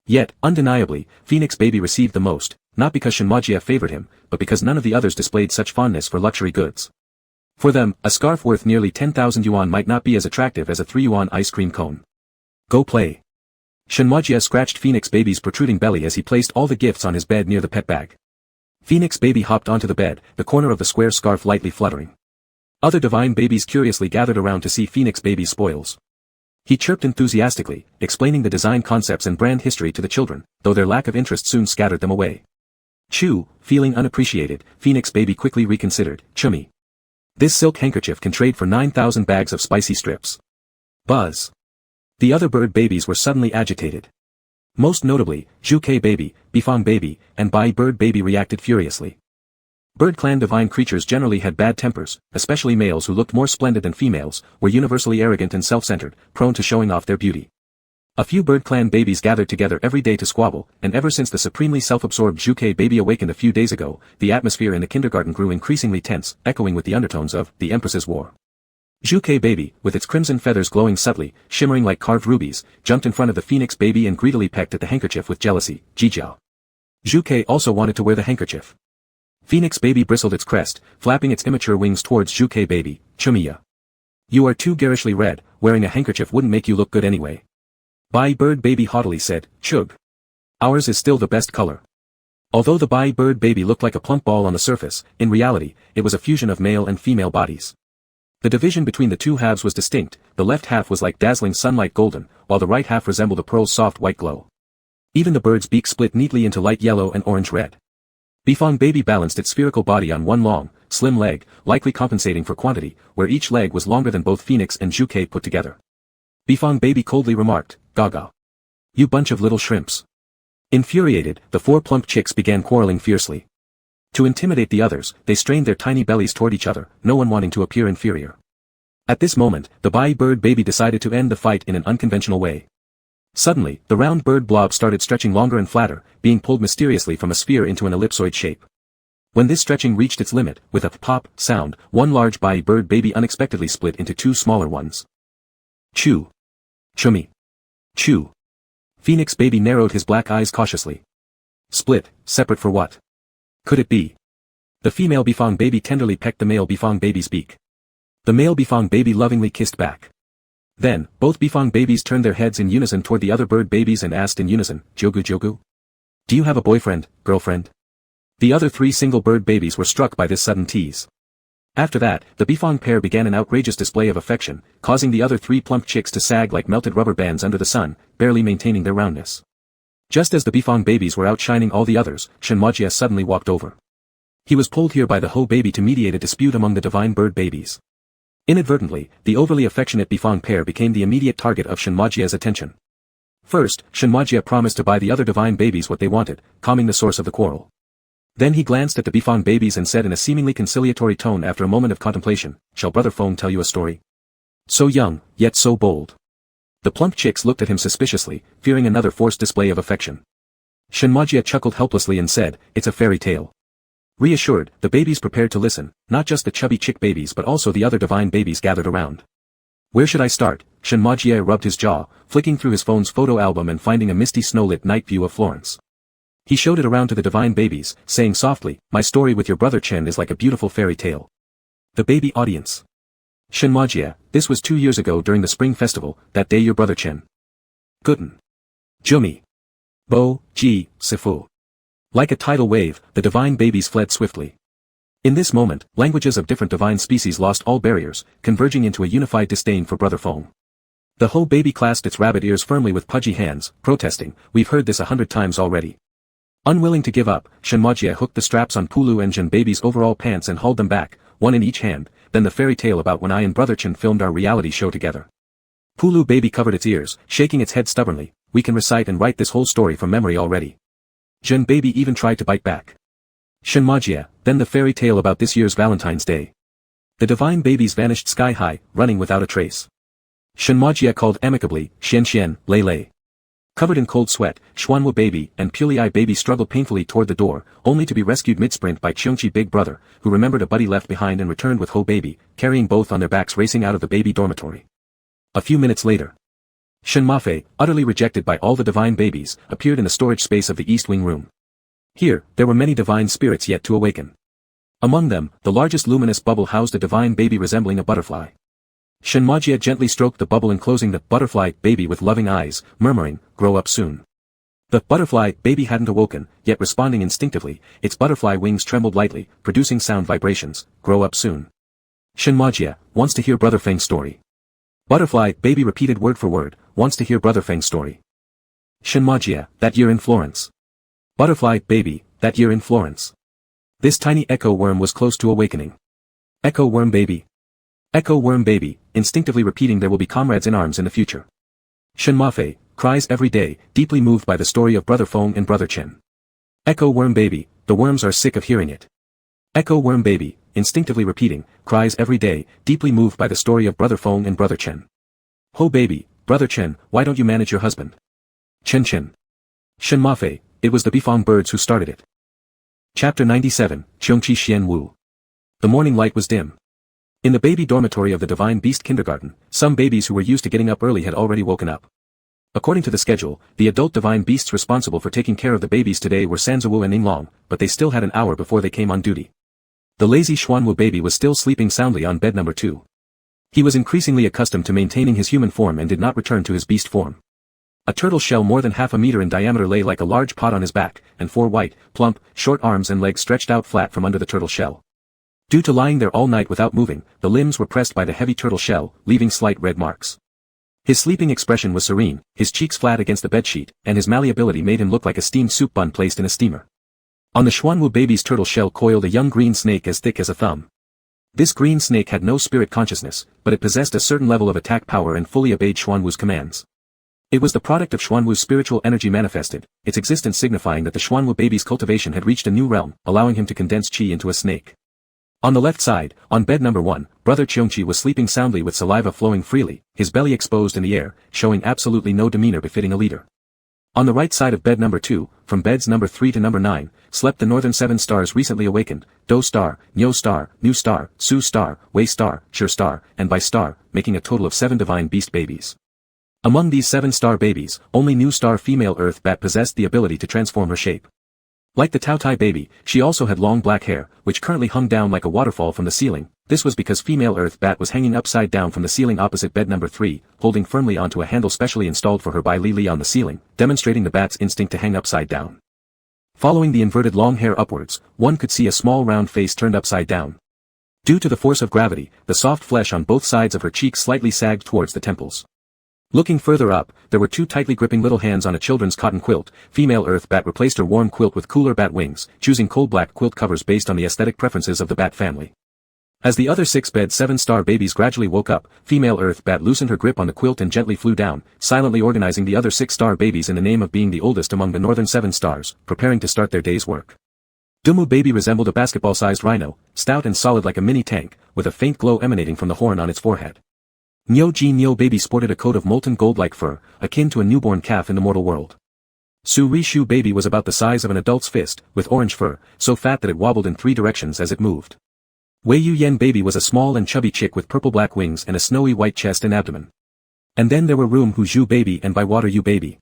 Yet, undeniably, Phoenix baby received the most, not because Shenhuajie favored him, but because none of the others displayed such fondness for luxury goods. For them, a scarf worth nearly 10,000 yuan might not be as attractive as a 3 yuan ice cream cone. Go play. Shenhuajie scratched Phoenix baby's protruding belly as he placed all the gifts on his bed near the pet bag. Phoenix baby hopped onto the bed, the corner of the square scarf lightly fluttering. Other divine babies curiously gathered around to see Phoenix baby's spoils. He chirped enthusiastically, explaining the design concepts and brand history to the children, though their lack of interest soon scattered them away. Feeling unappreciated, Phoenix baby quickly reconsidered, Chummy. This silk handkerchief can trade for 9,000 bags of spicy strips. Buzz. The other bird babies were suddenly agitated. Most notably, Zhuke baby, Bifang baby, and Bai bird baby reacted furiously. Bird clan divine creatures generally had bad tempers, especially males who looked more splendid than females, were universally arrogant and self-centered, prone to showing off their beauty. A few bird clan babies gathered together every day to squabble, and ever since the supremely self-absorbed Zhuke baby awakened a few days ago, the atmosphere in the kindergarten grew increasingly tense, echoing with the undertones of The Empress's War. Zhuke baby, with its crimson feathers glowing subtly, shimmering like carved rubies, jumped in front of the Phoenix baby and greedily pecked at the handkerchief with jealousy, Jijiao. Zhuke also wanted to wear the handkerchief. Phoenix baby bristled its crest, flapping its immature wings towards Zhuke baby, Chumiya. You are too garishly red, wearing a handkerchief wouldn't make you look good anyway. Bai bird baby haughtily said, Chug. Ours is still the best color. Although the Bai bird baby looked like a plump ball on the surface, in reality, it was a fusion of male and female bodies. The division between the two halves was distinct, the left half was like dazzling sunlight golden, while the right half resembled a pearl's soft white glow. Even the bird's beak split neatly into light yellow and orange red. Bifong baby balanced its spherical body on one long, slim leg, likely compensating for quantity, where each leg was longer than both Phoenix and Juke put together. Bifong baby coldly remarked, "Gaga. You bunch of little shrimps." Infuriated, the 4 plump chicks began quarreling fiercely. To intimidate the others, they strained their tiny bellies toward each other, no one wanting to appear inferior. At this moment, the bai bird baby decided to end the fight in an unconventional way. Suddenly, the round bird blob started stretching longer and flatter, being pulled mysteriously from a sphere into an ellipsoid shape. When this stretching reached its limit, with a pop sound, one large bai bird baby unexpectedly split into 2 smaller ones. Chew. Chummy. Chew. Phoenix baby narrowed his black eyes cautiously. Split, separate for what? Could it be? The female Bifong baby tenderly pecked the male Bifong baby's beak. The male Bifong baby lovingly kissed back. Then, both Bifong babies turned their heads in unison toward the other bird babies and asked in unison, "Jogu Jogu? Do you have a boyfriend, girlfriend?" The other 3 single bird babies were struck by this sudden tease. After that, the Bifong pair began an outrageous display of affection, causing the other 3 plump chicks to sag like melted rubber bands under the sun, barely maintaining their roundness. Just as the Bifong babies were outshining all the others, Shenmajia suddenly walked over. He was pulled here by the Ho baby to mediate a dispute among the divine bird babies. Inadvertently, the overly affectionate Bifong pair became the immediate target of Shenmajia's attention. First, Shenmajia promised to buy the other divine babies what they wanted, calming the source of the quarrel. Then he glanced at the Bifong babies and said in a seemingly conciliatory tone after a moment of contemplation, "Shall Brother Fong tell you a story? So young, yet so bold." The plump chicks looked at him suspiciously, fearing another forced display of affection. Shenmajia chuckled helplessly and said, "It's a fairy tale." Reassured, the babies prepared to listen, not just the chubby chick babies but also the other divine babies gathered around. "Where should I start?" Shenmajia rubbed his jaw, flicking through his phone's photo album and finding a misty snow-lit night view of Florence. He showed it around to the divine babies, saying softly, "My story with your brother Chen is like a beautiful fairy tale." The baby audience. Shenmajia, this was 2 years ago during the spring festival, that day your brother Chen. Guten. Jumi. Bo, Ji, Sifu. Like a tidal wave, the divine babies fled swiftly. In this moment, languages of different divine species lost all barriers, converging into a unified disdain for Brother Fong. The Ho baby clasped its rabbit ears firmly with pudgy hands, protesting, "We've heard this 100 times already." Unwilling to give up, Shenmajia hooked the straps on Pulu and Jin baby's overall pants and hauled them back, one in each hand, then the fairy tale about when I and Brother Chen filmed our reality show together. Pulu baby covered its ears, shaking its head stubbornly, "We can recite and write this whole story from memory already." Jin baby even tried to bite back. Shenmajia, then the fairy tale about this year's Valentine's Day. The divine babies vanished sky high, running without a trace. Shenmajia called amicably, "Xian Xian, Lei Lei." Covered in cold sweat, Xuanwu baby and Puli baby struggled painfully toward the door, only to be rescued mid-sprint by Cheongchi big brother, who remembered a buddy left behind and returned with Ho baby, carrying both on their backs racing out of the baby dormitory. A few minutes later, Shenmafei, utterly rejected by all the divine babies, appeared in the storage space of the East Wing room. Here, there were many divine spirits yet to awaken. Among them, the largest luminous bubble housed a divine baby resembling a butterfly. Shenmajia gently stroked the bubble enclosing the butterfly baby with loving eyes, murmuring, "Grow up soon." The butterfly baby hadn't awoken, yet responding instinctively, its butterfly wings trembled lightly, producing sound vibrations, "Grow up soon." Shenmajia wants to hear Brother Feng's story. Butterfly baby repeated word for word, "Wants to hear Brother Feng's story." Shenmajia, that year in Florence. Butterfly baby, that year in Florence. This tiny echo worm was close to awakening. Echo worm baby. Echo worm baby, instinctively repeating there will be comrades in arms in the future. Shenmafei, cries every day, deeply moved by the story of Brother Fong and Brother Chen. Echo worm baby, the worms are sick of hearing it. Echo worm baby, instinctively repeating, cries every day, deeply moved by the story of Brother Fong and Brother Chen. Ho baby, Brother Chen, why don't you manage your husband? Chen Chen. Shenmafei, it was the Bifong birds who started it. Chapter 97, Cheongchi Xian Wu. The morning light was dim. In the baby dormitory of the Divine Beast Kindergarten, some babies who were used to getting up early had already woken up. According to the schedule, the adult divine beasts responsible for taking care of the babies today were Sanzawu and Ninglong, but they still had an hour before they came on duty. The lazy Xuanwu baby was still sleeping soundly on bed number 2. He was increasingly accustomed to maintaining his human form and did not return to his beast form. A turtle shell more than half a meter in diameter lay like a large pot on his back, and 4 white, plump, short arms and legs stretched out flat from under the turtle shell. Due to lying there all night without moving, the limbs were pressed by the heavy turtle shell, leaving slight red marks. His sleeping expression was serene, his cheeks flat against the bedsheet, and his malleability made him look like a steamed soup bun placed in a steamer. On the Xuanwu baby's turtle shell coiled a young green snake as thick as a thumb. This green snake had no spirit consciousness, but it possessed a certain level of attack power and fully obeyed Xuanwu's commands. It was the product of Xuanwu's spiritual energy manifested, its existence signifying that the Xuanwu baby's cultivation had reached a new realm, allowing him to condense qi into a snake. On the left side, on bed number 1, brother Qiongqi was sleeping soundly with saliva flowing freely, his belly exposed in the air, showing absolutely no demeanor befitting a leader. On the right side of bed number 2, from beds number 3 to number 9, slept the northern 7 stars recently awakened, Do star, Nyo star, Nu star, Su star, Wei star, Shur star, and Bai star, making a total of 7 divine beast babies. Among these 7-star babies, only Nu star female earth bat possessed the ability to transform her shape. Like the Taotai baby, she also had long black hair, which currently hung down like a waterfall from the ceiling. This was because female earth bat was hanging upside down from the ceiling opposite bed number 3, holding firmly onto a handle specially installed for her by Li Li on the ceiling, demonstrating the bat's instinct to hang upside down. Following the inverted long hair upwards, one could see a small round face turned upside down. Due to the force of gravity, the soft flesh on both sides of her cheeks slightly sagged towards the temples. Looking further up, there were 2 tightly gripping little hands on a children's cotton quilt. Female earth bat replaced her warm quilt with cooler bat wings, choosing coal black quilt covers based on the aesthetic preferences of the bat family. As the other 6-bed 7-star babies gradually woke up, female earth bat loosened her grip on the quilt and gently flew down, silently organizing the other 6-star babies in the name of being the oldest among the northern 7 stars, preparing to start their day's work. Dumu baby resembled a basketball-sized rhino, stout and solid like a mini tank, with a faint glow emanating from the horn on its forehead. Nyo Ji Nyo baby sported a coat of molten gold-like fur, akin to a newborn calf in the mortal world. Su Ri Shu baby was about the size of an adult's fist, with orange fur, so fat that it wobbled in 3 directions as it moved. Wei Yu Yen baby was a small and chubby chick with purple-black wings and a snowy white chest and abdomen. And then there were Room Hu Zhu baby and Bywater Yu baby.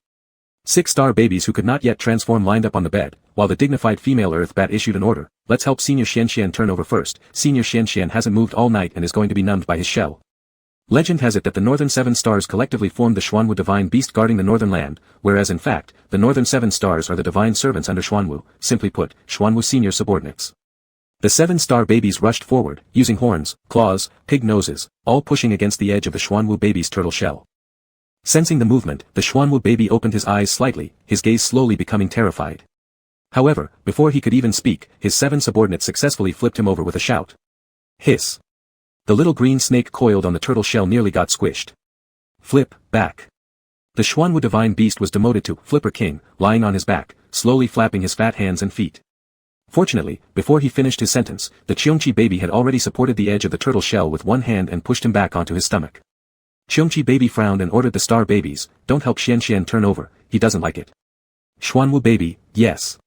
6-star babies who could not yet transform lined up on the bed, while the dignified female earth bat issued an order. Let's help Senior Xianxian turn over first. Senior Xianxian hasn't moved all night and is going to be numbed by his shell. Legend has it that the northern 7 stars collectively formed the Xuanwu divine beast guarding the northern land, whereas in fact, the northern 7 stars are the divine servants under Xuanwu, simply put, Xuanwu senior subordinates. The 7-star babies rushed forward, using horns, claws, pig noses, all pushing against the edge of the Xuanwu baby's turtle shell. Sensing the movement, the Xuanwu baby opened his eyes slightly, his gaze slowly becoming terrified. However, before he could even speak, his 7 subordinates successfully flipped him over with a shout. Hiss. The little green snake coiled on the turtle shell nearly got squished. Flip, back. The Xuanwu divine beast was demoted to Flipper King, lying on his back, slowly flapping his fat hands and feet. Fortunately, before he finished his sentence, the Qiongqi baby had already supported the edge of the turtle shell with one hand and pushed him back onto his stomach. Qiongqi baby frowned and ordered the star babies, don't help Xianxian turn over, he doesn't like it. Xuanwu baby, yes.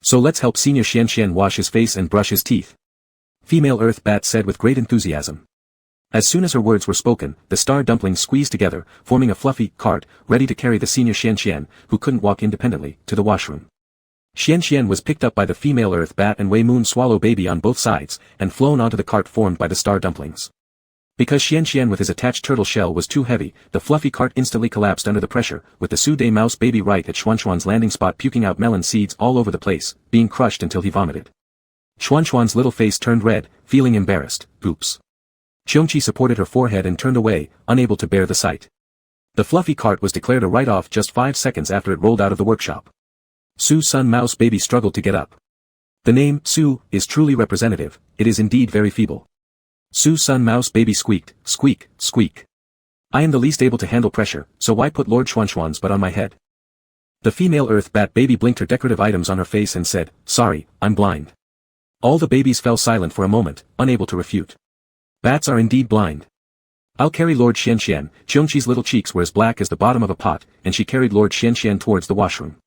So let's help Senior Xianxian wash his face and brush his teeth. Female earth bat said with great enthusiasm. As soon as her words were spoken, the star dumplings squeezed together, forming a fluffy cart, ready to carry the Senior Xianxian, who couldn't walk independently, to the washroom. Xianxian was picked up by the female earth bat and Wei Moon swallow baby on both sides, and flown onto the cart formed by the star dumplings. Because Xianxian with his attached turtle shell was too heavy, the fluffy cart instantly collapsed under the pressure, with the Su De mouse baby right at Xuanxuan's landing spot puking out melon seeds all over the place, being crushed until he vomited. Xuanxuan's little face turned red, feeling embarrassed. Oops. Qiongqi supported her forehead and turned away, unable to bear the sight. The fluffy cart was declared a write-off just 5 seconds after it rolled out of the workshop. Su Sun mouse baby struggled to get up. The name, Su, is truly representative, it is indeed very feeble. Su Sun mouse baby squeaked, squeak, squeak. I am the least able to handle pressure, so why put Lord Xuanxuan's butt on my head? The female earth bat baby blinked her decorative items on her face and said, sorry, I'm blind. All the babies fell silent for a moment, unable to refute. Bats are indeed blind. I'll carry Lord Xianxian. Qiongqi's little cheeks were as black as the bottom of a pot, and she carried Lord Xianxian towards the washroom.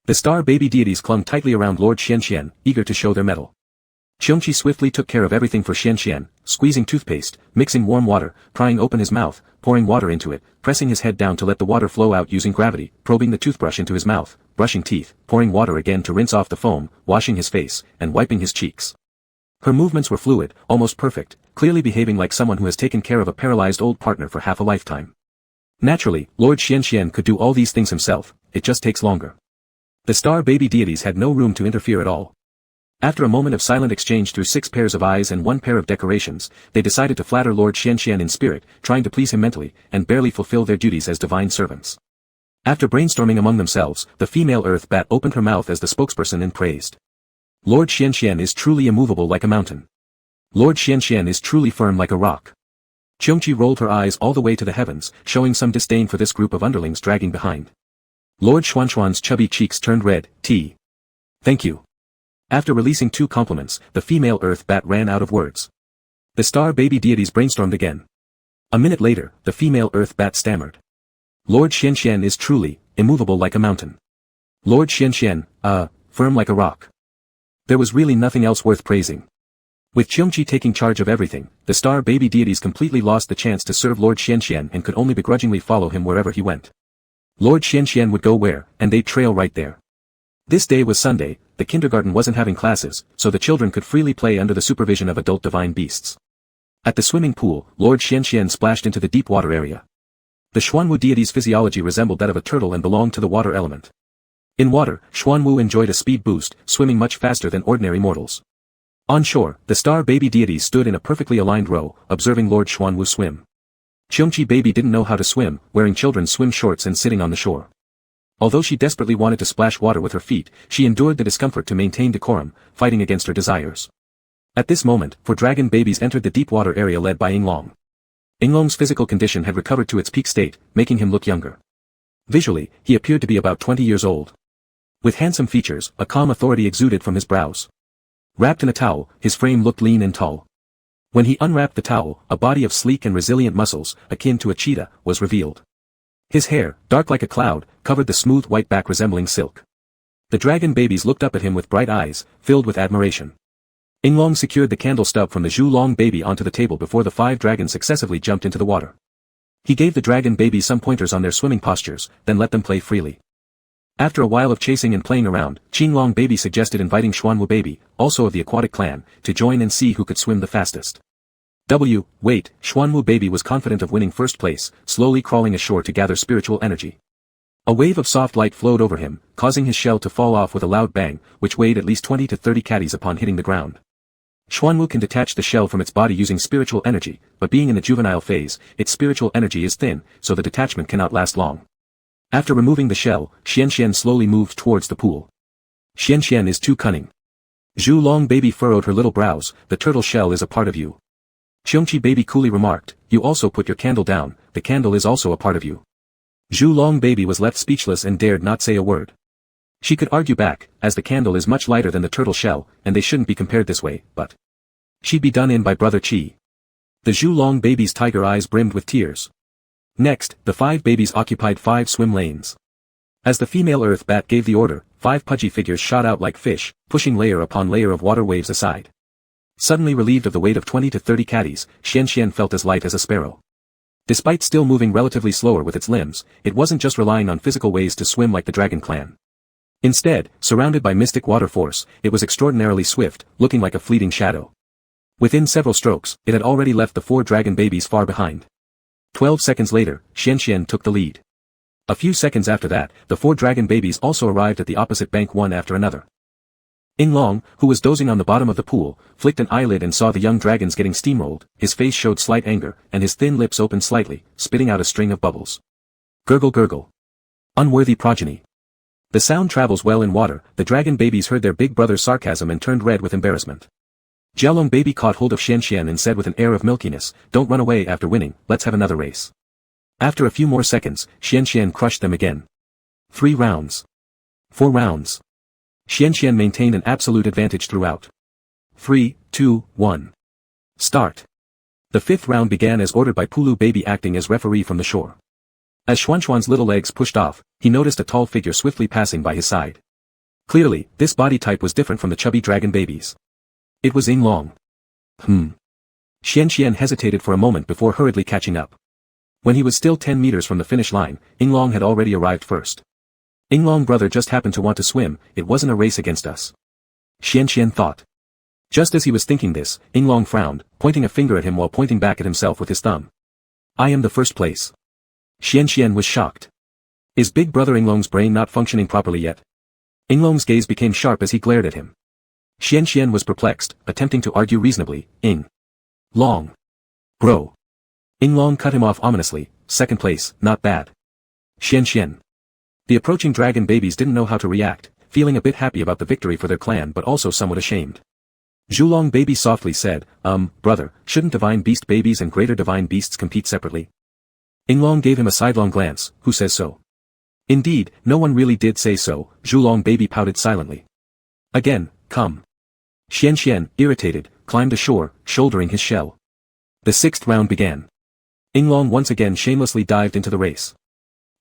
The star baby deities clung tightly around Lord Xianxian, eager to show their mettle. Qiongqi swiftly took care of everything for Xianxian, squeezing toothpaste, mixing warm water, prying open his mouth, pouring water into it, pressing his head down to let the water flow out using gravity, probing the toothbrush into his mouth, brushing teeth, pouring water again to rinse off the foam, washing his face, and wiping his cheeks. Her movements were fluid, almost perfect, clearly behaving like someone who has taken care of a paralyzed old partner for half a lifetime. Naturally, Lord Xianxian could do all these things himself, it just takes longer. The star baby deities had no room to interfere at all. After a moment of silent exchange through 6 pairs of eyes and 1 pair of decorations, they decided to flatter Lord Xianxian in spirit, trying to please him mentally, and barely fulfill their duties as divine servants. After brainstorming among themselves, the female earth bat opened her mouth as the spokesperson and praised. Lord Xianxian is truly immovable like a mountain. Lord Xianxian is truly firm like a rock. Qiongqi rolled her eyes all the way to the heavens, showing some disdain for this group of underlings dragging behind. Lord Xuanxuan's chubby cheeks turned red. Thank you. After releasing 2 compliments, the female earth bat ran out of words. The star baby deities brainstormed again. A minute later, the female earth bat stammered. Lord Xianxian is truly immovable like a mountain. Lord Xianxian, firm like a rock. There was really nothing else worth praising. With Qiongqi taking charge of everything, the star baby deities completely lost the chance to serve Lord Xianxian and could only begrudgingly follow him wherever he went. Lord Xianxian would go where, and they'd trail right there. This day was Sunday, the kindergarten wasn't having classes, so the children could freely play under the supervision of adult divine beasts. At the swimming pool, Lord Xianxian splashed into the deep water area. The Xuanwu deity's physiology resembled that of a turtle and belonged to the water element. In water, Xuanwu enjoyed a speed boost, swimming much faster than ordinary mortals. On shore, the star baby deities stood in a perfectly aligned row, observing Lord Xuanwu swim. Qiongqi baby didn't know how to swim, wearing children's swim shorts and sitting on the shore. Although she desperately wanted to splash water with her feet, she endured the discomfort to maintain decorum, fighting against her desires. At this moment, 4 dragon babies entered the deep water area led by Yinglong. Yinglong's physical condition had recovered to its peak state, making him look younger. Visually, he appeared to be about 20 years old. With handsome features, a calm authority exuded from his brows. Wrapped in a towel, his frame looked lean and tall. When he unwrapped the towel, a body of sleek and resilient muscles, akin to a cheetah, was revealed. His hair, dark like a cloud, covered the smooth white back resembling silk. The dragon babies looked up at him with bright eyes, filled with admiration. Yinglong secured the candle stub from the Zhulong baby onto the table before the 5 dragons successively jumped into the water. He gave the dragon babies some pointers on their swimming postures, then let them play freely. After a while of chasing and playing around, Qinglong baby suggested inviting Xuanwu baby, also of the aquatic clan, to join and see who could swim the fastest. Wait, Xuanwu baby was confident of winning first place, slowly crawling ashore to gather spiritual energy. A wave of soft light flowed over him, causing his shell to fall off with a loud bang, which weighed at least 20 to 30 caddies upon hitting the ground. Xuanwu can detach the shell from its body using spiritual energy, but being in the juvenile phase, its spiritual energy is thin, so the detachment cannot last long. After removing the shell, Xianxian slowly moved towards the pool. Xianxian is too cunning. Zhulong baby furrowed her little brows. The turtle shell is a part of you. Qiongqi baby coolly remarked, you also put your candle down, the candle is also a part of you. Zhulong baby was left speechless and dared not say a word. She could argue back, as the candle is much lighter than the turtle shell, and they shouldn't be compared this way, but she'd be done in by brother Qi. The Zhulong baby's tiger eyes brimmed with tears. Next, the 5 babies occupied 5 swim lanes. As the female earth bat gave the order, 5 pudgy figures shot out like fish, pushing layer upon layer of water waves aside. Suddenly relieved of the weight of 20 to 30 caddies, Xianxian felt as light as a sparrow. Despite still moving relatively slower with its limbs, it wasn't just relying on physical ways to swim like the dragon clan. Instead, surrounded by mystic water force, it was extraordinarily swift, looking like a fleeting shadow. Within several strokes, it had already left the 4 dragon babies far behind. 12 seconds later, Xianxian took the lead. A few seconds after that, the 4 dragon babies also arrived at the opposite bank one after another. Yinglong, who was dozing on the bottom of the pool, flicked an eyelid and saw the young dragons getting steamrolled. His face showed slight anger, and his thin lips opened slightly, spitting out a string of bubbles. Gurgle gurgle. Unworthy progeny. The sound travels well in water. The dragon babies heard their big brother's sarcasm and turned red with embarrassment. Jialong baby caught hold of Xianxian and said with an air of milkiness, don't run away after winning, let's have another race. After a few more seconds, Xianxian crushed them again. 3 rounds. 4 rounds. Xianxian maintained an absolute advantage throughout. 3, 2, 1. Start. The 5th round began as ordered by Pulu baby acting as referee from the shore. As Xuanxuan's little legs pushed off, he noticed a tall figure swiftly passing by his side. Clearly, this body type was different from the chubby dragon babies. It was Yinglong. Xianxian hesitated for a moment before hurriedly catching up. When he was still 10 meters from the finish line, Yinglong had already arrived first. Yinglong brother just happened to want to swim, it wasn't a race against us. Xianxian thought. Just as he was thinking this, Yinglong frowned, pointing a finger at him while pointing back at himself with his thumb. I am the first place. Xianxian was shocked. Is big brother Yinglong's brain not functioning properly yet? Yinglong's gaze became sharp as he glared at him. Xian was perplexed, attempting to argue reasonably. Long. Bro. Long cut him off ominously. Second place, not bad. Xian. The approaching dragon babies didn't know how to react, feeling a bit happy about the victory for their clan but also somewhat ashamed. Zhulong baby softly said, brother, shouldn't divine beast babies and greater divine beasts compete separately? Long gave him a sidelong glance. Who says so? Indeed, no one really did say so. Zhulong baby pouted silently. Again, come. Xian, irritated, climbed ashore, shouldering his shell. The sixth round began. Long once again shamelessly dived into the race.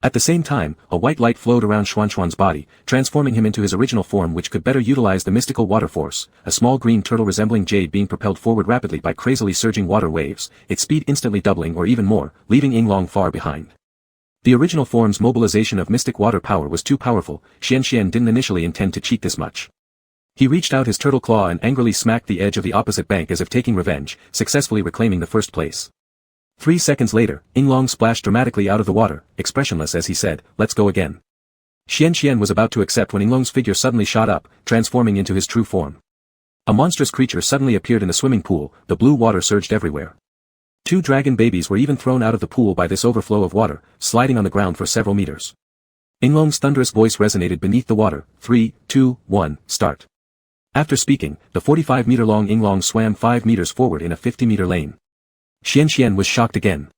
At the same time, a white light flowed around Xuan's body, transforming him into his original form which could better utilize the mystical water force, a small green turtle resembling jade being propelled forward rapidly by crazily surging water waves, its speed instantly doubling or even more, leaving Long far behind. The original form's mobilization of mystic water power was too powerful. Xian didn't initially intend to cheat this much. He reached out his turtle claw and angrily smacked the edge of the opposite bank as if taking revenge, successfully reclaiming the first place. 3 seconds later, Long splashed dramatically out of the water, expressionless as he said, let's go again. Xian was about to accept when Long's figure suddenly shot up, transforming into his true form. A monstrous creature suddenly appeared in the swimming pool, the blue water surged everywhere. 2 dragon babies were even thrown out of the pool by this overflow of water, sliding on the ground for several meters. Long's thunderous voice resonated beneath the water. 3, 2, 1, start. After speaking, the 45-meter-long Long swam 5 meters forward in a 50-meter lane. Xian was shocked again.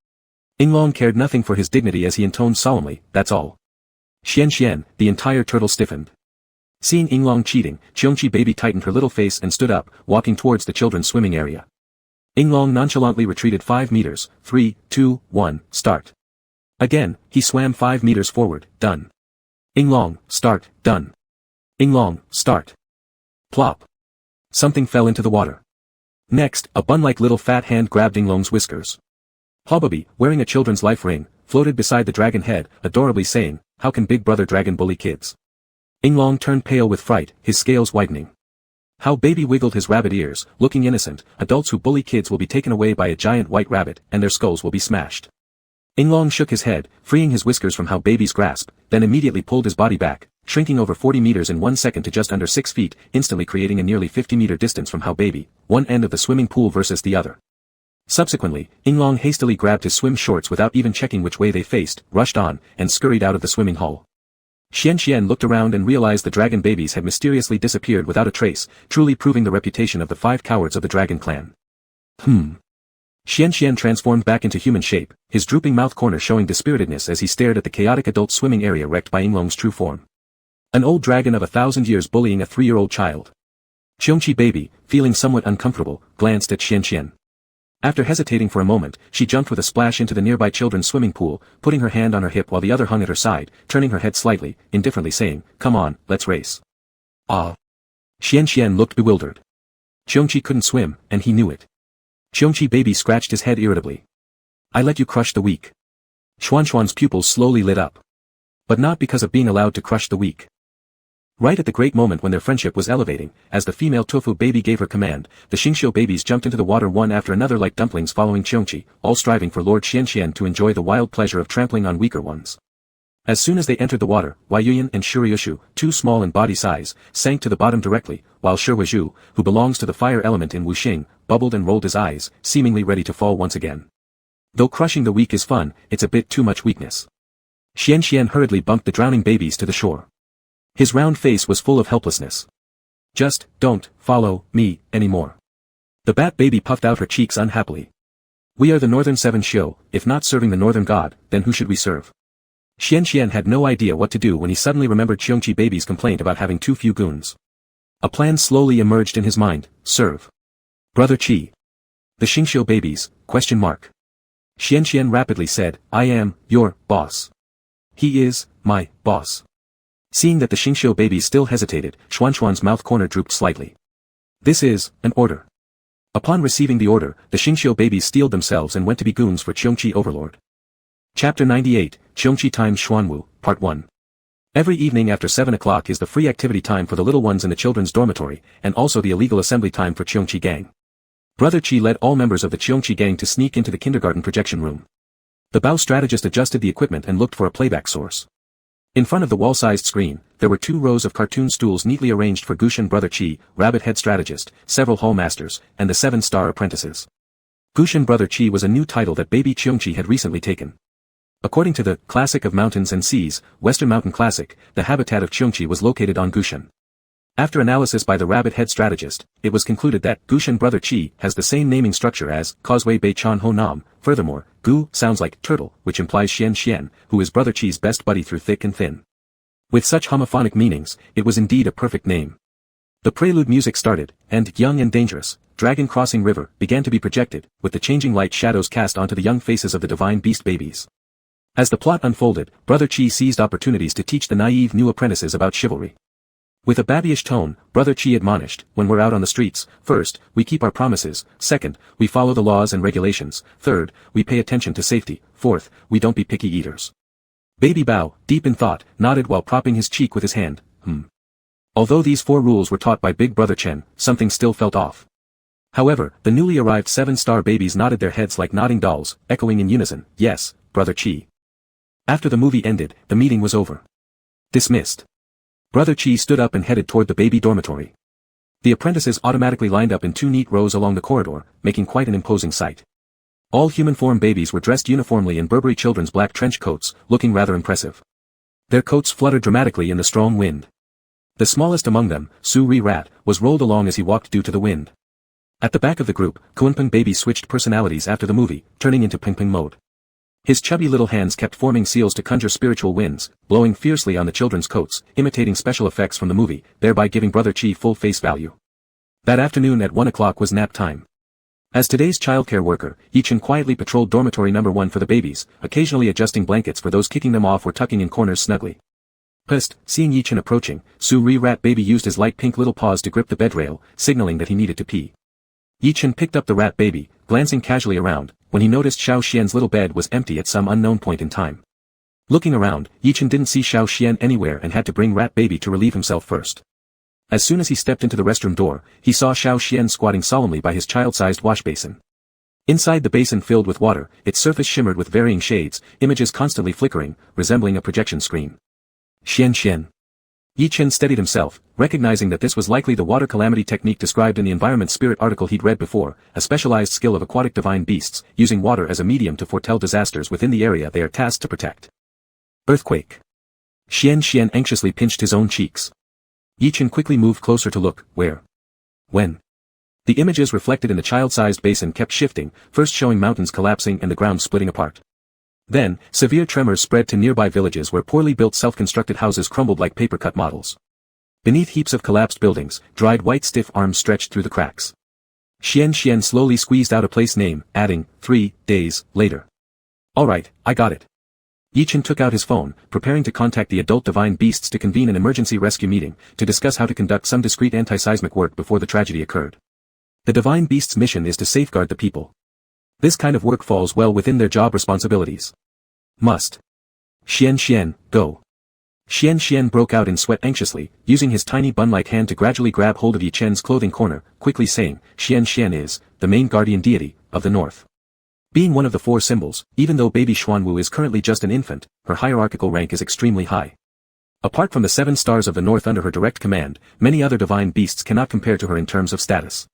Long cared nothing for his dignity as he intoned solemnly, that's all. Xian, the entire turtle stiffened. Seeing Long cheating, Qiongqi baby tightened her little face and stood up, walking towards the children's swimming area. Long nonchalantly retreated 5 meters. 3, 2, 1, start. Again, he swam 5 meters forward, done. Long, start, done. Long, start. Plop. Something fell into the water. Next, a bun-like little fat hand grabbed Long's whiskers. Hobbaby, wearing a children's life ring, floated beside the dragon head, adorably saying, how can Big Brother Dragon bully kids? Long turned pale with fright, his scales widening. How Baby wiggled his rabbit ears, looking innocent. Adults who bully kids will be taken away by a giant white rabbit, and their skulls will be smashed. Long shook his head, freeing his whiskers from How Baby's grasp, then immediately pulled his body back, shrinking over 40 meters in 1 second to just under 6 feet, instantly creating a nearly 50-meter distance from How Baby, one end of the swimming pool versus the other. Subsequently, Long hastily grabbed his swim shorts without even checking which way they faced, rushed on, and scurried out of the swimming hall. Xian looked around and realized the dragon babies had mysteriously disappeared without a trace, truly proving the reputation of the 5 cowards of the dragon clan. Xian transformed back into human shape, his drooping mouth corner showing dispiritedness as he stared at the chaotic adult swimming area wrecked by Long's true form. An old dragon of 1,000 years bullying a 3-year-old child. Qiongqi baby, feeling somewhat uncomfortable, glanced at Xian. After hesitating for a moment, she jumped with a splash into the nearby children's swimming pool, putting her hand on her hip while the other hung at her side, turning her head slightly, indifferently saying, come on, let's race. Ah. Xian looked bewildered. Qiongqi couldn't swim, and he knew it. Qiongqi baby scratched his head irritably. I let you crush the weak. Xuan's pupils slowly lit up. But not because of being allowed to crush the weak. Right at the great moment when their friendship was elevating, as the female tofu baby gave her command, the Xingqiu babies jumped into the water one after another like dumplings following Qiongqi, all striving for Lord Xian to enjoy the wild pleasure of trampling on weaker ones. As soon as they entered the water, Wei Yuyan and Shuriyushu, too small in body size, sank to the bottom directly, while Shiruizhu, who belongs to the fire element in Wuxing, bubbled and rolled his eyes, seemingly ready to fall once again. Though crushing the weak is fun, it's a bit too much weakness. Xian hurriedly bumped the drowning babies to the shore. His round face was full of helplessness. Just, don't, follow, me, anymore. The bat baby puffed out her cheeks unhappily. We are the Northern Seven Xiu, if not serving the Northern God, then who should we serve? Xian had no idea what to do when he suddenly remembered Qiongqi baby's complaint about having too few goons. A plan slowly emerged in his mind, serve. Brother Qi. The Xingqiu babies, ? Xian rapidly said, I am, your, boss. He is, my, boss. Seeing that the Xingqiu babies still hesitated, Xuan's mouth corner drooped slightly. This is, an order. Upon receiving the order, the Xingqiu babies steeled themselves and went to be goons for Qiongqi overlord. Chapter 98, Qiongqi times Xuanwu, Part 1. Every evening after 7 o'clock is the free activity time for the little ones in the children's dormitory, and also the illegal assembly time for Qiongqi gang. Brother Qi led all members of the Qiongqi gang to sneak into the kindergarten projection room. The Bao strategist adjusted the equipment and looked for a playback source. In front of the wall-sized screen, there were 2 rows of cartoon stools neatly arranged for Gushin Brother Chi, Rabbit Head Strategist, several Hall Masters, and the 7-star apprentices. Gushin Brother Chi was a new title that baby Cheongchi had recently taken. According to the Classic of Mountains and Seas, Western Mountain Classic, the habitat of Cheongchi was located on Gushin. After analysis by the Rabbit Head Strategist, it was concluded that Gushin Brother Chi has the same naming structure as Causeway Bay Chan Ho Nam. Furthermore, Gu sounds like turtle, which implies Xian, who is Brother Chi's best buddy through thick and thin. With such homophonic meanings, it was indeed a perfect name. The prelude music started, and Young and Dangerous, Dragon Crossing River, began to be projected, with the changing light shadows cast onto the young faces of the divine beast babies. As the plot unfolded, Brother Chi seized opportunities to teach the naive new apprentices about chivalry. With a babyish tone, Brother Chi admonished, when we're out on the streets, first, we keep our promises, second, we follow the laws and regulations, third, we pay attention to safety, fourth, we don't be picky eaters. Baby Bao, deep in thought, nodded while propping his cheek with his hand, Although these 4 rules were taught by Big Brother Chen, something still felt off. However, the newly arrived 7-star babies nodded their heads like nodding dolls, echoing in unison, yes, Brother Chi. After the movie ended, the meeting was over. Dismissed. Brother Chi stood up and headed toward the baby dormitory. The apprentices automatically lined up in 2 neat rows along the corridor, making quite an imposing sight. All human-form babies were dressed uniformly in Burberry children's black trench coats, looking rather impressive. Their coats fluttered dramatically in the strong wind. The smallest among them, Su Ri Rat, was rolled along as he walked due to the wind. At the back of the group, Kunpeng Baby switched personalities after the movie, turning into Ping mode. His chubby little hands kept forming seals to conjure spiritual winds, blowing fiercely on the children's coats, imitating special effects from the movie, thereby giving Brother Chi full face value. That afternoon at 1 o'clock was nap time. As today's childcare worker, Yichin quietly patrolled dormitory number 1 for the babies, occasionally adjusting blankets for those kicking them off or tucking in corners snugly. Pissed, seeing Yichin approaching, Su Ri Rat Baby used his light pink little paws to grip the bed rail, signaling that he needed to pee. Yichin picked up the rat baby, glancing casually around, when he noticed Xiao Xian's little bed was empty at some unknown point in time. Looking around, Yichin didn't see Xiao Xian anywhere and had to bring rat baby to relieve himself first. As soon as he stepped into the restroom door, he saw Xiao Xian squatting solemnly by his child-sized wash basin. Inside the basin filled with water, its surface shimmered with varying shades, images constantly flickering, resembling a projection screen. Xian. Yichin steadied himself, recognizing that this was likely the water calamity technique described in the environment spirit article he'd read before, a specialized skill of aquatic divine beasts, using water as a medium to foretell disasters within the area they are tasked to protect. Earthquake. Xian anxiously pinched his own cheeks. Yichin quickly moved closer to look, where? When? The images reflected in the child-sized basin kept shifting, first showing mountains collapsing and the ground splitting apart. Then, severe tremors spread to nearby villages where poorly built self-constructed houses crumbled like paper-cut models. Beneath heaps of collapsed buildings, dried white stiff arms stretched through the cracks. Xian slowly squeezed out a place name, adding, 3 days later. Alright, I got it. Yichin took out his phone, preparing to contact the adult divine beasts to convene an emergency rescue meeting, to discuss how to conduct some discreet anti-seismic work before the tragedy occurred. The divine beasts' mission is to safeguard the people. This kind of work falls well within their job responsibilities. Must. Xian, go. Xian broke out in sweat anxiously, using his tiny bun-like hand to gradually grab hold of Yichen's clothing corner, quickly saying, Xian is, the main guardian deity, of the north. Being one of the 4 symbols, even though baby Xuanwu is currently just an infant, her hierarchical rank is extremely high. Apart from the 7 stars of the north under her direct command, many other divine beasts cannot compare to her in terms of status.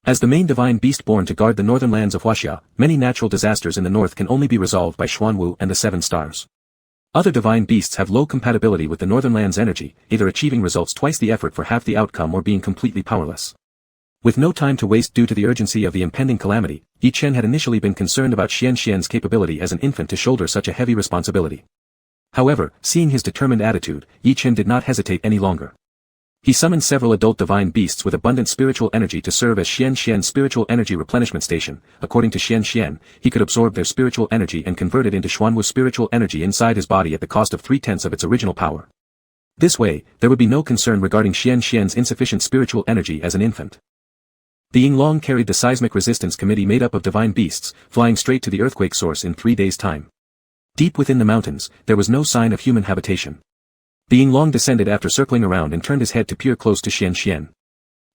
As the main divine beast born to guard the northern lands of Huaxia, many natural disasters in the north can only be resolved by Xuanwu and the 7 stars. Other divine beasts have low compatibility with the northern land's energy, either achieving results twice the effort for half the outcome or being completely powerless. With no time to waste due to the urgency of the impending calamity, Yichen had initially been concerned about Xian's capability as an infant to shoulder such a heavy responsibility. However, seeing his determined attitude, Yichen did not hesitate any longer. He summoned several adult divine beasts with abundant spiritual energy to serve as Xian's spiritual energy replenishment station. According to Xian, he could absorb their spiritual energy and convert it into Xuanwu's spiritual energy inside his body at the cost of 3/10 of its original power. This way, there would be no concern regarding Xian's insufficient spiritual energy as an infant. The Yinglong carried the seismic resistance committee made up of divine beasts, flying straight to the earthquake source in 3 days' time. Deep within the mountains, there was no sign of human habitation. The Yinglong descended after circling around and turned his head to peer close to Xian.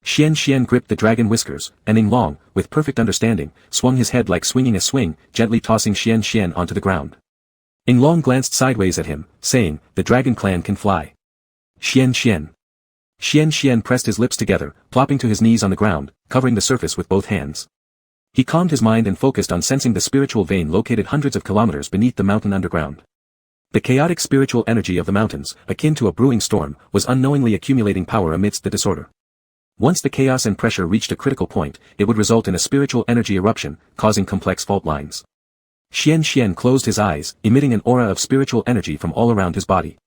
Xian gripped the dragon whiskers, and Yinglong, with perfect understanding, swung his head like swinging a swing, gently tossing Xian onto the ground. Ing Long glanced sideways at him, saying, the dragon clan can fly. Xian Xian. Xian Xian pressed his lips together, plopping to his knees on the ground, covering the surface with both hands. He calmed his mind and focused on sensing the spiritual vein located hundreds of kilometers beneath the mountain underground. The chaotic spiritual energy of the mountains, akin to a brewing storm, was unknowingly accumulating power amidst the disorder. Once the chaos and pressure reached a critical point, it would result in a spiritual energy eruption, causing complex fault lines. Xian Xian closed his eyes, emitting an aura of spiritual energy from all around his body.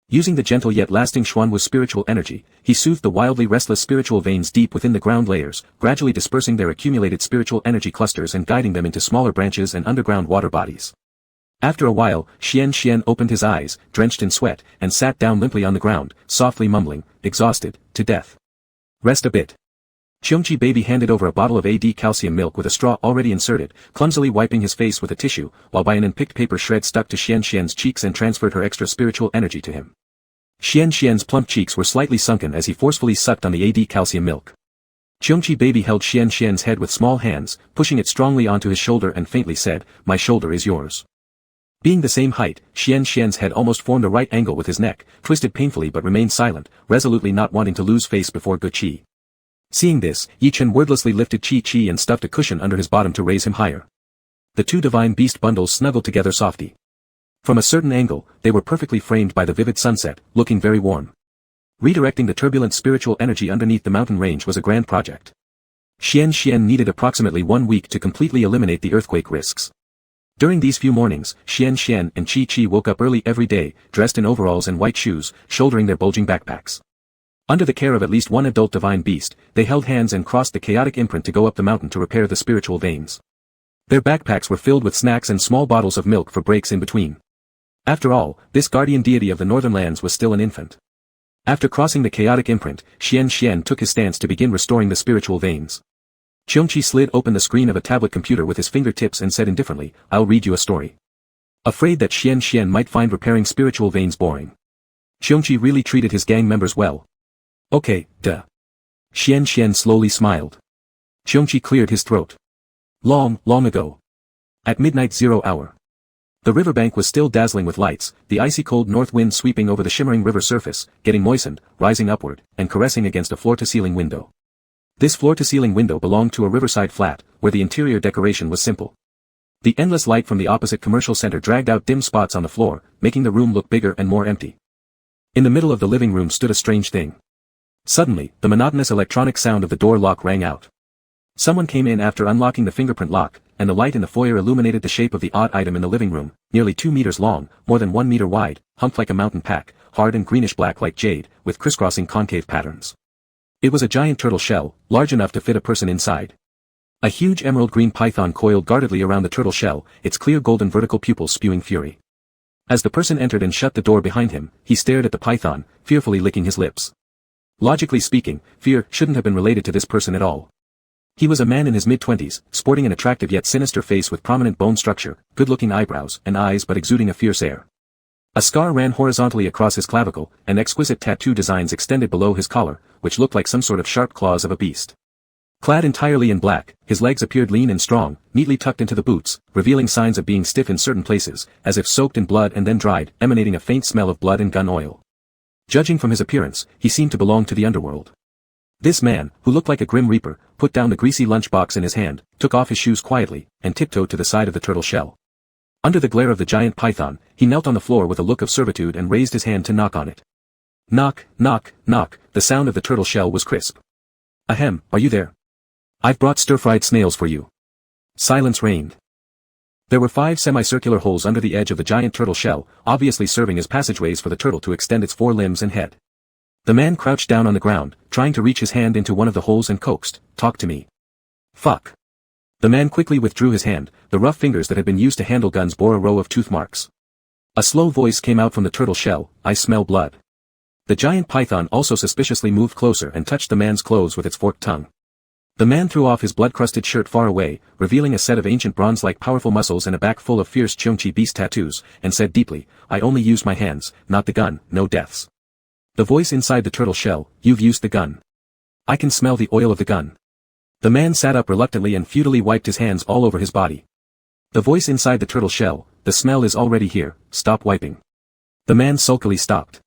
Using the gentle yet lasting Xuanwu spiritual energy, he soothed the wildly restless spiritual veins deep within the ground layers, gradually dispersing their accumulated spiritual energy clusters and guiding them into smaller branches and underground water bodies. After a while, Xian Xian opened his eyes, drenched in sweat, and sat down limply on the ground, softly mumbling, exhausted, to death. Rest a bit. Qiongqi baby handed over a bottle of AD calcium milk with a straw already inserted, clumsily wiping his face with a tissue, while by an unpicked paper shred stuck to Xian Xian's cheeks and transferred her extra spiritual energy to him. Xian Xian's plump cheeks were slightly sunken as he forcefully sucked on the AD calcium milk. Qiongqi baby held Xian Xian's head with small hands, pushing it strongly onto his shoulder and faintly said, my shoulder is yours. Being the same height, Xian Xian's head almost formed a right angle with his neck, twisted painfully but remained silent, resolutely not wanting to lose face before Ge Qi. Seeing this, Yi Chen wordlessly lifted Qi Qi and stuffed a cushion under his bottom to raise him higher. The two divine beast bundles snuggled together softly. From a certain angle, they were perfectly framed by the vivid sunset, looking very warm. Redirecting the turbulent spiritual energy underneath the mountain range was a grand project. Xian Xian needed approximately 1 week to completely eliminate the earthquake risks. During these few mornings, Xian Xian and Qi Qi woke up early every day, dressed in overalls and white shoes, shouldering their bulging backpacks. Under the care of at least one adult divine beast, they held hands and crossed the chaotic imprint to go up the mountain to repair the spiritual veins. Their backpacks were filled with snacks and small bottles of milk for breaks in between. After all, this guardian deity of the northern lands was still an infant. After crossing the chaotic imprint, Xian Xian took his stance to begin restoring the spiritual veins. Qiongqi slid open the screen of a tablet computer with his fingertips and said indifferently, I'll read you a story. Afraid that Xian Xian might find repairing spiritual veins boring. Qiongqi really treated his gang members well. Okay, duh. Xian Xian slowly smiled. Qiongqi cleared his throat. Long, long ago. At midnight 0 hour. The riverbank was still dazzling with lights, the icy cold north wind sweeping over the shimmering river surface, getting moistened, rising upward, and caressing against a floor-to-ceiling window. This floor-to-ceiling window belonged to a riverside flat, where the interior decoration was simple. The endless light from the opposite commercial center dragged out dim spots on the floor, making the room look bigger and more empty. In the middle of the living room stood a strange thing. Suddenly, the monotonous electronic sound of the door lock rang out. Someone came in after unlocking the fingerprint lock, and the light in the foyer illuminated the shape of the odd item in the living room, nearly 2 meters long, more than 1 meter wide, humped like a mountain pack, hard and greenish-black like jade, with crisscrossing concave patterns. It was a giant turtle shell, large enough to fit a person inside. A huge emerald-green python coiled guardedly around the turtle shell, its clear golden vertical pupils spewing fury. As the person entered and shut the door behind him, he stared at the python, fearfully licking his lips. Logically speaking, fear shouldn't have been related to this person at all. He was a man in his mid-20s, sporting an attractive yet sinister face with prominent bone structure, good-looking eyebrows and eyes but exuding a fierce air. A scar ran horizontally across his clavicle, and exquisite tattoo designs extended below his collar, which looked like some sort of sharp claws of a beast. Clad entirely in black, his legs appeared lean and strong, neatly tucked into the boots, revealing signs of being stiff in certain places, as if soaked in blood and then dried, emanating a faint smell of blood and gun oil. Judging from his appearance, he seemed to belong to the underworld. This man, who looked like a grim reaper, put down the greasy lunchbox in his hand, took off his shoes quietly, and tiptoed to the side of the turtle shell. Under the glare of the giant python, he knelt on the floor with a look of servitude and raised his hand to knock on it. Knock, knock, knock, the sound of the turtle shell was crisp. Ahem, are you there? I've brought stir-fried snails for you. Silence reigned. There were 5 semicircular holes under the edge of the giant turtle shell, obviously serving as passageways for the turtle to extend its 4 limbs and head. The man crouched down on the ground, trying to reach his hand into one of the holes and coaxed, "Talk to me." Fuck. The man quickly withdrew his hand, the rough fingers that had been used to handle guns bore a row of tooth marks. A slow voice came out from the turtle shell, "I smell blood." The giant python also suspiciously moved closer and touched the man's clothes with its forked tongue. The man threw off his blood-crusted shirt far away, revealing a set of ancient bronze-like powerful muscles and a back full of fierce Qiongqi beast tattoos, and said deeply, "I only used my hands, not the gun, no deaths." The voice inside the turtle shell, "You've used the gun. I can smell the oil of the gun." The man sat up reluctantly and futilely wiped his hands all over his body. The voice inside the turtle shell, the smell is already here, stop wiping. The man sulkily stopped.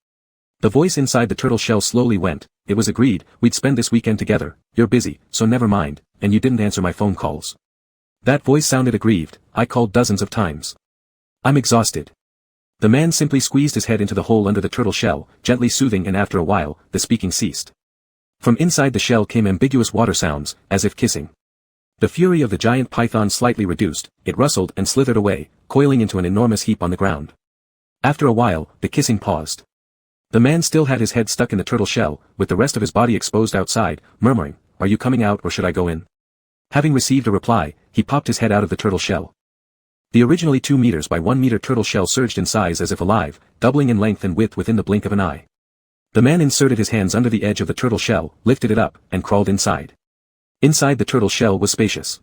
The voice inside the turtle shell slowly went, it was agreed, we'd spend this weekend together, you're busy, so never mind, and you didn't answer my phone calls. That voice sounded aggrieved, I called dozens of times. I'm exhausted. The man simply squeezed his head into the hole under the turtle shell, gently soothing, and after a while, the speaking ceased. From inside the shell came ambiguous water sounds, as if kissing. The fury of the giant python slightly reduced, it rustled and slithered away, coiling into an enormous heap on the ground. After a while, the kissing paused. The man still had his head stuck in the turtle shell, with the rest of his body exposed outside, murmuring, are you coming out or should I go in? Having received a reply, he popped his head out of the turtle shell. The originally 2 meters by 1 meter turtle shell surged in size as if alive, doubling in length and width within the blink of an eye. The man inserted his hands under the edge of the turtle shell, lifted it up, and crawled inside. Inside the turtle shell was spacious.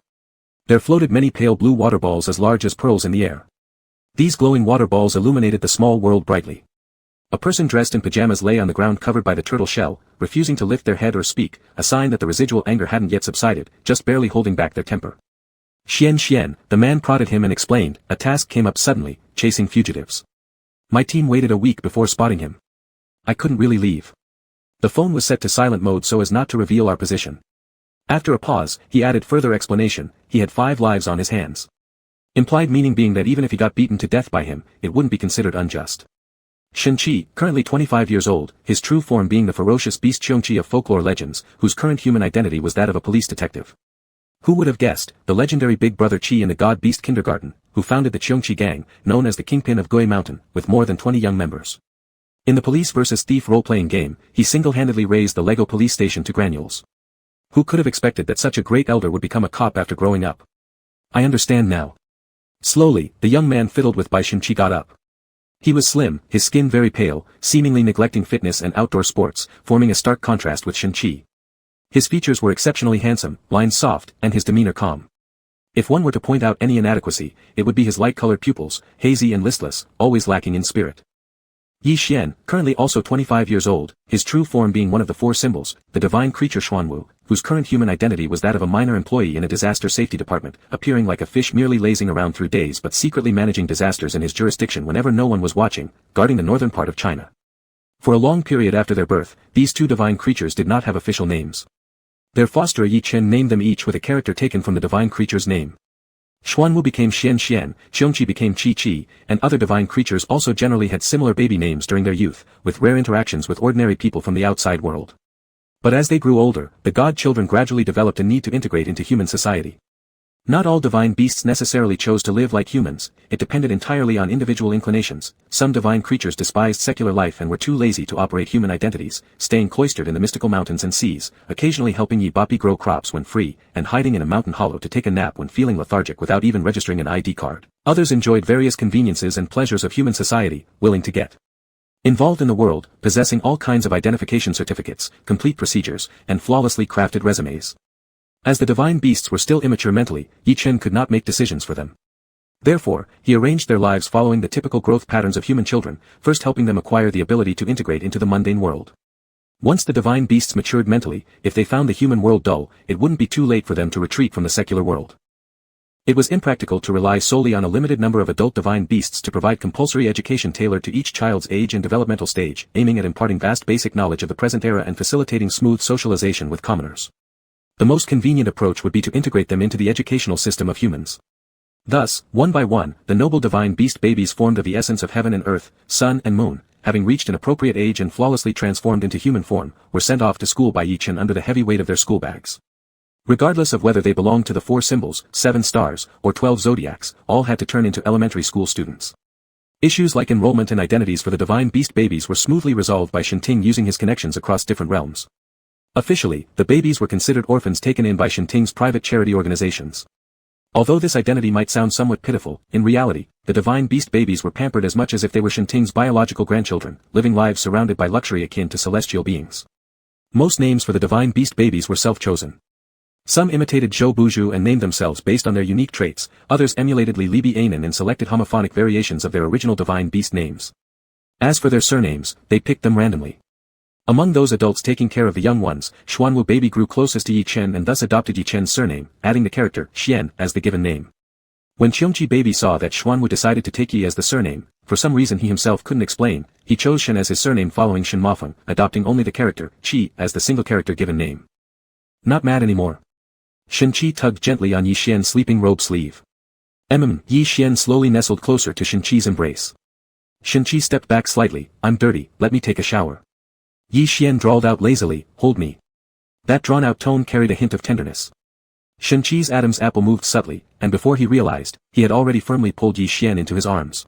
There floated many pale blue water balls as large as pearls in the air. These glowing water balls illuminated the small world brightly. A person dressed in pajamas lay on the ground covered by the turtle shell, refusing to lift their head or speak, a sign that the residual anger hadn't yet subsided, just barely holding back their temper. Xian, the man prodded him and explained, a task came up suddenly, chasing fugitives. My team waited a week before spotting him. I couldn't really leave. The phone was set to silent mode so as not to reveal our position. After a pause, he added further explanation, he had 5 lives on his hands. Implied meaning being that even if he got beaten to death by him, it wouldn't be considered unjust. Shenqi, currently 25 years old, his true form being the ferocious beast Xiongqi of folklore legends, whose current human identity was that of a police detective. Who would have guessed, the legendary big brother Qi in the God Beast Kindergarten, who founded the Xiongqi gang, known as the Kingpin of Gui Mountain, with more than 20 young members. In the police versus thief role-playing game, he single-handedly raised the Lego police station to granules. Who could have expected that such a great elder would become a cop after growing up? I understand now. Slowly, the young man fiddled with by Shenqi got up. He was slim, his skin very pale, seemingly neglecting fitness and outdoor sports, forming a stark contrast with Shenqi. His features were exceptionally handsome, lines soft, and his demeanor calm. If one were to point out any inadequacy, it would be his light-colored pupils, hazy and listless, always lacking in spirit. Yi Xian, currently also 25 years old, his true form being one of the 4 symbols, the divine creature Xuanwu, whose current human identity was that of a minor employee in a disaster safety department, appearing like a fish merely lazing around through days but secretly managing disasters in his jurisdiction whenever no one was watching, guarding the northern part of China. For a long period after their birth, these 2 divine creatures did not have official names. Their fosterer Yi Chen named them each with a character taken from the divine creature's name. Xuanwu became Xian, Xiongqi became Qi, and other divine creatures also generally had similar baby names during their youth, with rare interactions with ordinary people from the outside world. But as they grew older, the god children gradually developed a need to integrate into human society. Not all divine beasts necessarily chose to live like humans, it depended entirely on individual inclinations. Some divine creatures despised secular life and were too lazy to operate human identities, staying cloistered in the mystical mountains and seas, occasionally helping Yibapi grow crops when free, and hiding in a mountain hollow to take a nap when feeling lethargic without even registering an ID card. Others enjoyed various conveniences and pleasures of human society, willing to get involved in the world, possessing all kinds of identification certificates, complete procedures, and flawlessly crafted resumes. As the divine beasts were still immature mentally, Yi Chen could not make decisions for them. Therefore, he arranged their lives following the typical growth patterns of human children, first helping them acquire the ability to integrate into the mundane world. Once the divine beasts matured mentally, if they found the human world dull, it wouldn't be too late for them to retreat from the secular world. It was impractical to rely solely on a limited number of adult divine beasts to provide compulsory education tailored to each child's age and developmental stage, aiming at imparting vast basic knowledge of the present era and facilitating smooth socialization with commoners. The most convenient approach would be to integrate them into the educational system of humans. Thus, one by one, the noble divine beast babies formed of the essence of heaven and earth, sun and moon, having reached an appropriate age and flawlessly transformed into human form, were sent off to school by Yi Chen under the heavy weight of their school bags. Regardless of whether they belonged to the 4 symbols, 7 stars, or 12 zodiacs, all had to turn into elementary school students. Issues like enrollment and identities for the divine beast babies were smoothly resolved by Shenting using his connections across different realms. Officially, the babies were considered orphans taken in by Shenting's private charity organizations. Although this identity might sound somewhat pitiful, in reality, the divine beast babies were pampered as much as if they were Shenting's biological grandchildren, living lives surrounded by luxury akin to celestial beings. Most names for the divine beast babies were self-chosen. Some imitated Zhou Buju and named themselves based on their unique traits, others emulated Li Libi Anan and selected homophonic variations of their original divine beast names. As for their surnames, they picked them randomly. Among those adults taking care of the young ones, Xuanwu baby grew closest to Yi Chen and thus adopted Yi Chen's surname, adding the character Xian as the given name. When Cheongchi baby saw that Xuanwu decided to take Yi as the surname, for some reason he himself couldn't explain, he chose Shen as his surname following Shen Mafeng, adopting only the character, Qi, as the single character given name. Not mad anymore. Shen Qi tugged gently on Yi Xian's sleeping robe sleeve. Yi Xian slowly nestled closer to Shen Qi's embrace. Shen Qi stepped back slightly. I'm dirty, let me take a shower. Yi Xian drawled out lazily, hold me. That drawn-out tone carried a hint of tenderness. Shen Qi's Adam's apple moved subtly, and before he realized, he had already firmly pulled Yi Xian into his arms.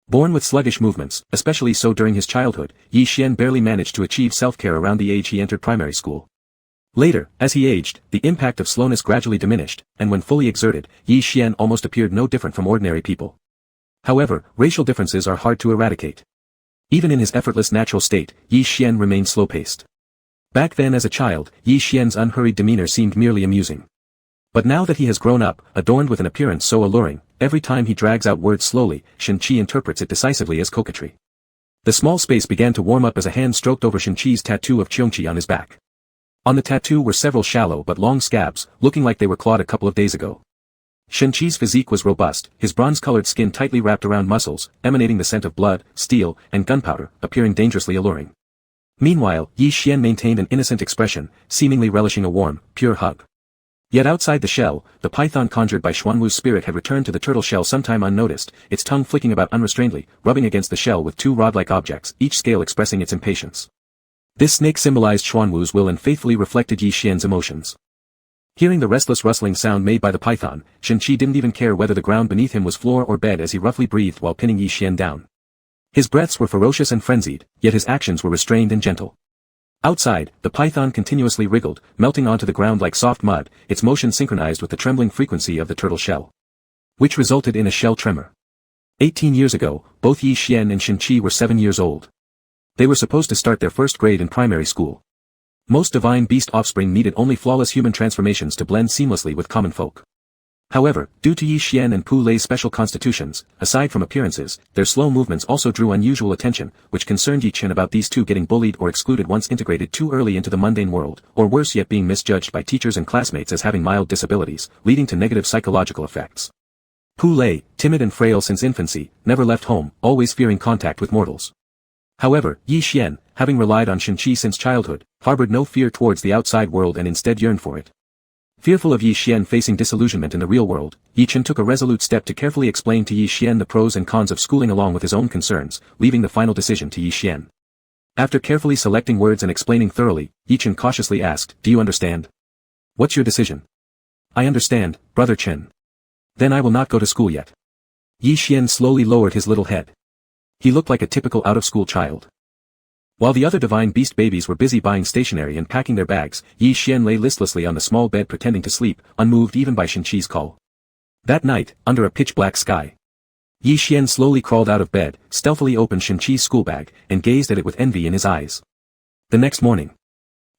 Born with sluggish movements, especially so during his childhood, Yi Xian barely managed to achieve self-care around the age he entered primary school. Later, as he aged, the impact of slowness gradually diminished, and when fully exerted, Yi Xian almost appeared no different from ordinary people. However, racial differences are hard to eradicate. Even in his effortless natural state, Yi Xian remained slow-paced. Back then as a child, Yi Xian's unhurried demeanor seemed merely amusing. But now that he has grown up, adorned with an appearance so alluring, every time he drags out words slowly, Shen Qi interprets it decisively as coquetry. The small space began to warm up as a hand stroked over Shen Qi's tattoo of Cheongchi on his back. On the tattoo were several shallow but long scabs, looking like they were clawed a couple of days ago. Shen Qi's physique was robust, his bronze-colored skin tightly wrapped around muscles, emanating the scent of blood, steel, and gunpowder, appearing dangerously alluring. Meanwhile, Yi Xian maintained an innocent expression, seemingly relishing a warm, pure hug. Yet outside the shell, the python conjured by Xuanwu's spirit had returned to the turtle shell sometime unnoticed, its tongue flicking about unrestrainedly, rubbing against the shell with two rod-like objects, each scale expressing its impatience. This snake symbolized Xuanwu's will and faithfully reflected Yi Xian's emotions. Hearing the restless rustling sound made by the python, Shen Qi didn't even care whether the ground beneath him was floor or bed as he roughly breathed while pinning Yi Xian down. His breaths were ferocious and frenzied, yet his actions were restrained and gentle. Outside, the python continuously wriggled, melting onto the ground like soft mud, its motion synchronized with the trembling frequency of the turtle shell. Which resulted in a shell tremor. 18 years ago, both Yi Xian and Shen Qi were 7 years old. They were supposed to start their first grade in primary school. Most divine beast offspring needed only flawless human transformations to blend seamlessly with common folk. However, due to Yi Xian and Pu Lei's special constitutions, aside from appearances, their slow movements also drew unusual attention, which concerned Yi Chen about these two getting bullied or excluded once integrated too early into the mundane world, or worse yet being misjudged by teachers and classmates as having mild disabilities, leading to negative psychological effects. Pu Lei, timid and frail since infancy, never left home, always fearing contact with mortals. However, Yi Xian, having relied on Shen Qi since childhood, harbored no fear towards the outside world and instead yearned for it. Fearful of Yi Xian facing disillusionment in the real world, Yi Chen took a resolute step to carefully explain to Yi Xian the pros and cons of schooling along with his own concerns, leaving the final decision to Yi Xian. After carefully selecting words and explaining thoroughly, Yi Chen cautiously asked, "Do you understand? What's your decision?" "I understand, Brother Chen. Then I will not go to school yet." Yi Xian slowly lowered his little head. He looked like a typical out-of-school child. While the other divine beast babies were busy buying stationery and packing their bags, Yi Xian lay listlessly on the small bed pretending to sleep, unmoved even by Shen Qi's call. That night, under a pitch-black sky, Yi Xian slowly crawled out of bed, stealthily opened Shen Qi's school bag, and gazed at it with envy in his eyes. The next morning,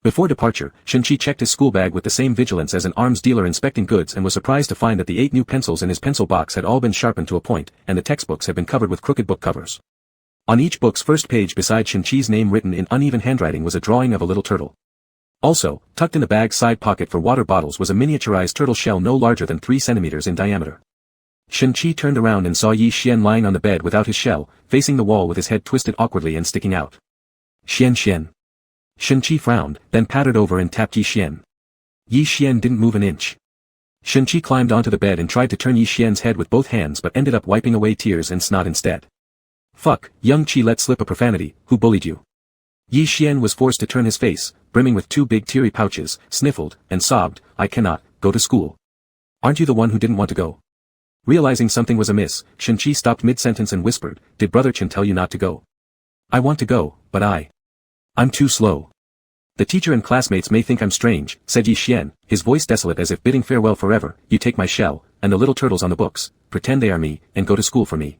before departure, Shen Qi checked his school bag with the same vigilance as an arms dealer inspecting goods and was surprised to find that the 8 new pencils in his pencil box had all been sharpened to a point, and the textbooks had been covered with crooked book covers. On each book's first page beside Shen Qi's name written in uneven handwriting was a drawing of a little turtle. Also, tucked in the bag's side pocket for water bottles was a miniaturized turtle shell no larger than 3 centimeters in diameter. Shen Qi turned around and saw Yi Xian lying on the bed without his shell, facing the wall with his head twisted awkwardly and sticking out. "Xian Xian." Shen Qi frowned, then pattered over and tapped Yi Xian. Yi Xian didn't move an inch. Shen Qi climbed onto the bed and tried to turn Yi Xian's head with both hands but ended up wiping away tears and snot instead. "Fuck," young Qi let slip a profanity, "who bullied you?" Yi Xian was forced to turn his face, brimming with 2 big teary pouches, sniffled, and sobbed, "I cannot go to school." "Aren't you the one who didn't want to go?" Realizing something was amiss, Shen Qi stopped mid-sentence and whispered, "Did Brother Chen tell you not to go?" "I want to go, but I'm too slow. The teacher and classmates may think I'm strange," said Yi Xian, his voice desolate as if bidding farewell forever. "You take my shell, and the little turtles on the books, pretend they are me, and go to school for me."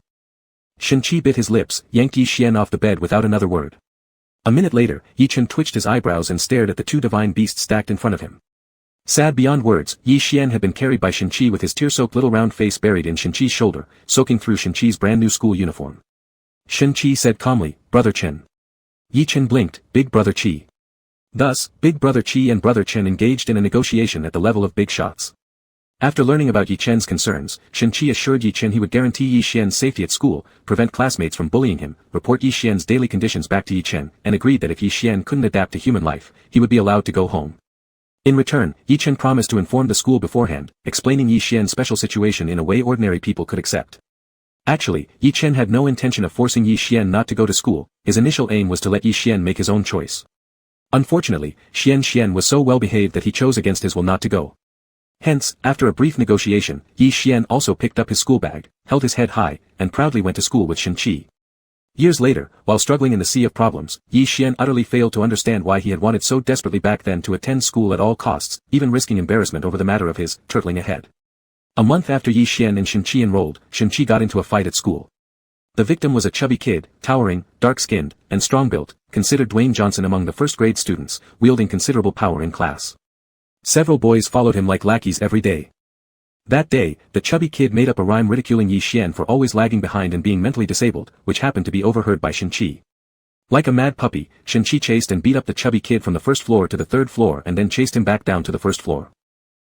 Shen Qi bit his lips, yanked Yi Xian off the bed without another word. A minute later, Yi Chen twitched his eyebrows and stared at the 2 divine beasts stacked in front of him. Sad beyond words, Yi Xian had been carried by Shen Qi with his tear-soaked little round face buried in Shen Qi's shoulder, soaking through Shen Qi's brand new school uniform. Shen Qi said calmly, "Brother Chen." Yi Chen blinked, "Big Brother Qi." Thus, Big Brother Qi and Brother Chen engaged in a negotiation at the level of big shots. After learning about Yi Chen's concerns, Shen-Chi assured Yi Chen he would guarantee Yi Xian's safety at school, prevent classmates from bullying him, report Yi Xian's daily conditions back to Yi Chen, and agreed that if Yi Xian couldn't adapt to human life, he would be allowed to go home. In return, Yi Chen promised to inform the school beforehand, explaining Yi Xian's special situation in a way ordinary people could accept. Actually, Yi Chen had no intention of forcing Yi Xian not to go to school. His initial aim was to let Yi Xian make his own choice. Unfortunately, Xian was so well behaved that he chose against his will not to go. Hence, after a brief negotiation, Yi Xian also picked up his school bag, held his head high, and proudly went to school with Shen-Chi. Years later, while struggling in the sea of problems, Yi Xian utterly failed to understand why he had wanted so desperately back then to attend school at all costs, even risking embarrassment over the matter of his turtling ahead. A month after Yi Xian and Shen-Chi enrolled, Shen-Chi got into a fight at school. The victim was a chubby kid, towering, dark-skinned, and strong-built, considered Dwayne Johnson among the first-grade students, wielding considerable power in class. Several boys followed him like lackeys every day. That day, the chubby kid made up a rhyme ridiculing Yi Xian for always lagging behind and being mentally disabled, which happened to be overheard by Shen-Chi. Like a mad puppy, Shen-Chi chased and beat up the chubby kid from the first floor to the third floor and then chased him back down to the first floor.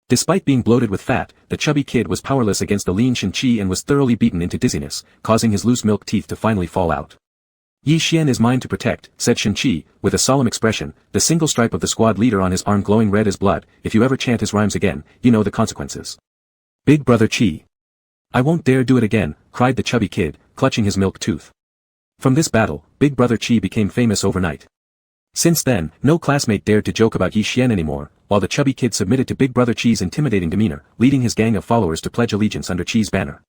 Despite being bloated with fat, the chubby kid was powerless against the lean Shen-Chi and was thoroughly beaten into dizziness, causing his loose milk teeth to finally fall out. Yi Xian is mine to protect, said Shen-Chi, with a solemn expression, the single stripe of the squad leader on his arm glowing red as blood. If you ever chant his rhymes again, you know the consequences. Big brother Chi. I won't dare do it again, cried the chubby kid, clutching his milk tooth. From this battle, Big brother Chi became famous overnight. Since then, no classmate dared to joke about Yi Xian anymore, while the chubby kid submitted to Big brother Chi's intimidating demeanor, leading his gang of followers to pledge allegiance under Chi's banner.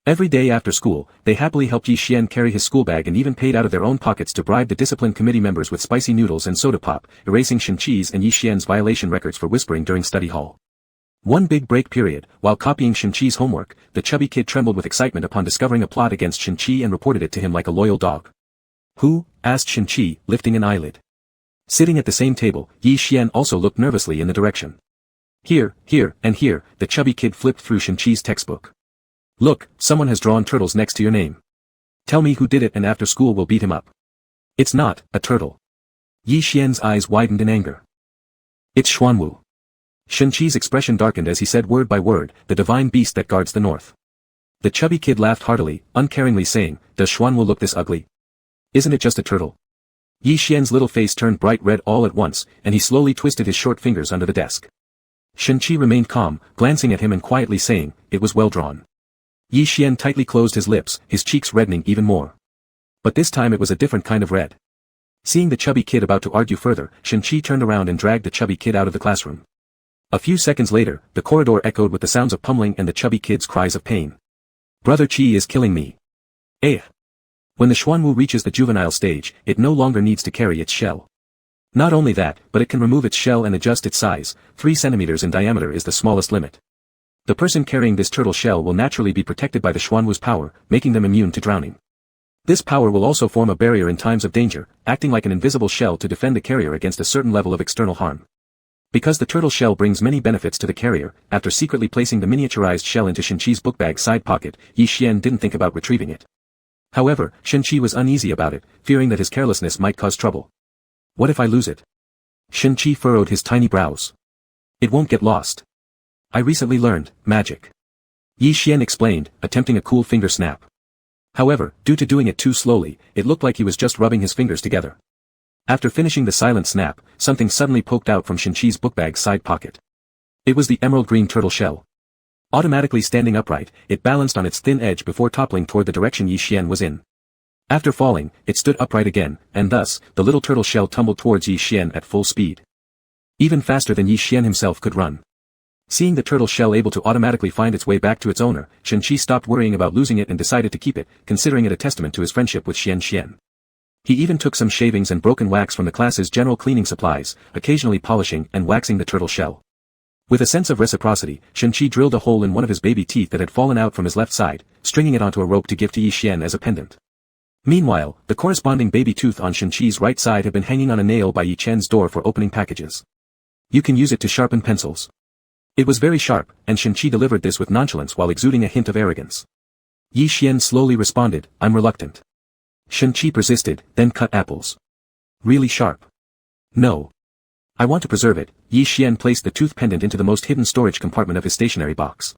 Every day after school, they happily helped Yi Xian carry his school bag and even paid out of their own pockets to bribe the discipline committee members with spicy noodles and soda pop, erasing Shen-Chi's and Yi Xian's violation records for whispering during study hall. One big break period, while copying Shen-Chi's homework, the chubby kid trembled with excitement upon discovering a plot against Shen-Chi and reported it to him like a loyal dog. Who? Asked Shen-Chi, lifting an eyelid. Sitting at the same table, Yi Xian also looked nervously in the direction. Here, and here, the chubby kid flipped through Shen-Chi's textbook. Look, someone has drawn turtles next to your name. Tell me who did it and after school we'll beat him up. It's not a turtle. Yi Xian's eyes widened in anger. It's Xuanwu. Shen-Chi's expression darkened as he said word by word, the divine beast that guards the north. The chubby kid laughed heartily, uncaringly saying, does Xuanwu look this ugly? Isn't it just a turtle? Yi Xian's little face turned bright red all at once, and he slowly twisted his short fingers under the desk. Shen-Chi remained calm, glancing at him and quietly saying, it was well drawn. Yi Xian tightly closed his lips, his cheeks reddening even more. But this time it was a different kind of red. Seeing the chubby kid about to argue further, Shen-Chi turned around and dragged the chubby kid out of the classroom. A few seconds later, the corridor echoed with the sounds of pummeling and the chubby kid's cries of pain. Brother Chi is killing me. Eh. When the Xuanwu reaches the juvenile stage, it no longer needs to carry its shell. Not only that, but it can remove its shell and adjust its size. 3 centimeters in diameter is the smallest limit. The person carrying this turtle shell will naturally be protected by the Xuanwu's power, making them immune to drowning. This power will also form a barrier in times of danger, acting like an invisible shell to defend the carrier against a certain level of external harm. Because the turtle shell brings many benefits to the carrier, after secretly placing the miniaturized shell into Shen-Chi's bookbag side pocket, Yi Xian didn't think about retrieving it. However, Shen-Chi was uneasy about it, fearing that his carelessness might cause trouble. What if I lose it? Shen-Chi furrowed his tiny brows. It won't get lost. I recently learned magic. Yi Xian explained, attempting a cool finger snap. However, due to doing it too slowly, it looked like he was just rubbing his fingers together. After finishing the silent snap, something suddenly poked out from Shen-Chi's bookbag side pocket. It was the emerald green turtle shell. Automatically standing upright, it balanced on its thin edge before toppling toward the direction Yi Xian was in. After falling, it stood upright again, and thus, the little turtle shell tumbled towards Yi Xian at full speed. Even faster than Yi Xian himself could run. Seeing the turtle shell able to automatically find its way back to its owner, Shen-Chi stopped worrying about losing it and decided to keep it, considering it a testament to his friendship with Xian. He even took some shavings and broken wax from the class's general cleaning supplies, occasionally polishing and waxing the turtle shell. With a sense of reciprocity, Shen-Chi drilled a hole in one of his baby teeth that had fallen out from his left side, stringing it onto a rope to give to Yi Xian as a pendant. Meanwhile, the corresponding baby tooth on Shen-Chi's right side had been hanging on a nail by Yi Chen's door for opening packages. You can use it to sharpen pencils. It was very sharp, and Shen-Chi delivered this with nonchalance while exuding a hint of arrogance. Yi Xian slowly responded, I'm reluctant. Shen-Chi persisted, then cut apples. Really sharp. No. I want to preserve it. Yi Xian placed the tooth pendant into the most hidden storage compartment of his stationery box.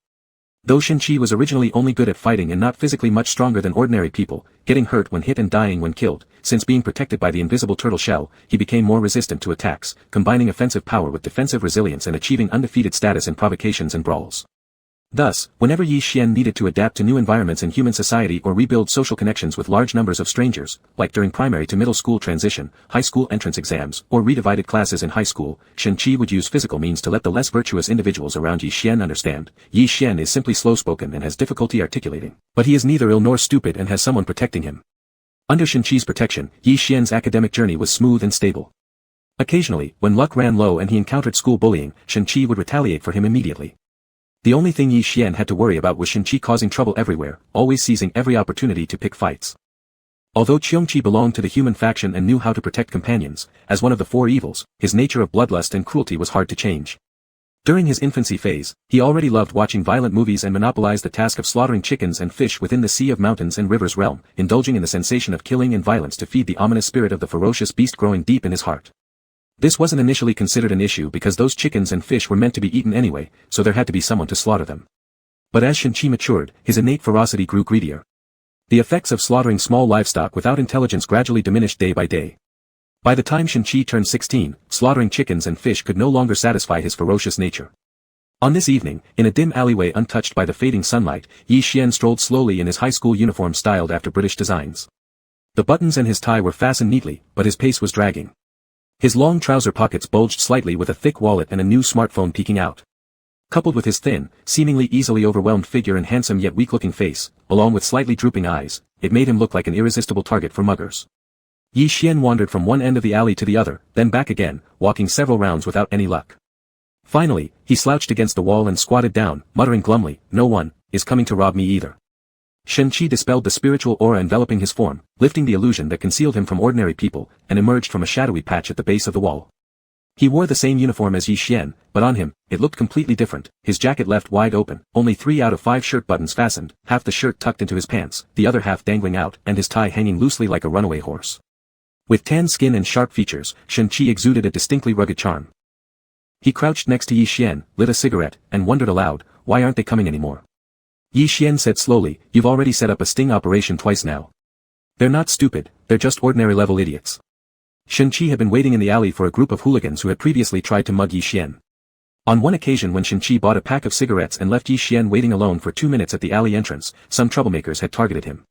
Though Shen-Chi was originally only good at fighting and not physically much stronger than ordinary people, getting hurt when hit and dying when killed, since being protected by the invisible turtle shell, he became more resistant to attacks, combining offensive power with defensive resilience and achieving undefeated status in provocations and brawls. Thus, whenever Yi Xian needed to adapt to new environments in human society or rebuild social connections with large numbers of strangers, like during primary to middle school transition, high school entrance exams, or redivided classes in high school, Shen-Chi would use physical means to let the less virtuous individuals around Yi Xian understand. Yi Xian is simply slow-spoken and has difficulty articulating, but he is neither ill nor stupid and has someone protecting him. Under Shen-Chi's protection, Yi Xian's academic journey was smooth and stable. Occasionally, when luck ran low and he encountered school bullying, Shen-Chi would retaliate for him immediately. The only thing Yi Xian had to worry about was Shen-Chi causing trouble everywhere, always seizing every opportunity to pick fights. Although Cheong-Chi belonged to the human faction and knew how to protect companions, as one of the four evils, his nature of bloodlust and cruelty was hard to change. During his infancy phase, he already loved watching violent movies and monopolized the task of slaughtering chickens and fish within the sea of mountains and rivers realm, indulging in the sensation of killing and violence to feed the ominous spirit of the ferocious beast growing deep in his heart. This wasn't initially considered an issue because those chickens and fish were meant to be eaten anyway, so there had to be someone to slaughter them. But as Shen-Chi matured, his innate ferocity grew greedier. The effects of slaughtering small livestock without intelligence gradually diminished day by day. By the time Shen-Chi turned 16, slaughtering chickens and fish could no longer satisfy his ferocious nature. On this evening, in a dim alleyway untouched by the fading sunlight, Yi Xian strolled slowly in his high school uniform styled after British designs. The buttons and his tie were fastened neatly, but his pace was dragging. His long trouser pockets bulged slightly with a thick wallet and a new smartphone peeking out. Coupled with his thin, seemingly easily overwhelmed figure and handsome yet weak-looking face, along with slightly drooping eyes, it made him look like an irresistible target for muggers. Yi Xian wandered from one end of the alley to the other, then back again, walking several rounds without any luck. Finally, he slouched against the wall and squatted down, muttering glumly, "No one is coming to rob me either." Shen-Chi dispelled the spiritual aura enveloping his form, lifting the illusion that concealed him from ordinary people, and emerged from a shadowy patch at the base of the wall. He wore the same uniform as Yi Xian, but on him, it looked completely different. His jacket left wide open, only 3 out of 5 shirt buttons fastened, half the shirt tucked into his pants, the other half dangling out, and his tie hanging loosely like a runaway horse. With tan skin and sharp features, Shen-Chi exuded a distinctly rugged charm. He crouched next to Yi Xian, lit a cigarette, and wondered aloud, why aren't they coming anymore? Yi Xian said slowly, "You've already set up a sting operation twice now. They're not stupid, they're just ordinary-level idiots." Shen-Chi had been waiting in the alley for a group of hooligans who had previously tried to mug Yi Xian. On one occasion when Shen-Chi bought a pack of cigarettes and left Yi Xian waiting alone for 2 minutes at the alley entrance, some troublemakers had targeted him.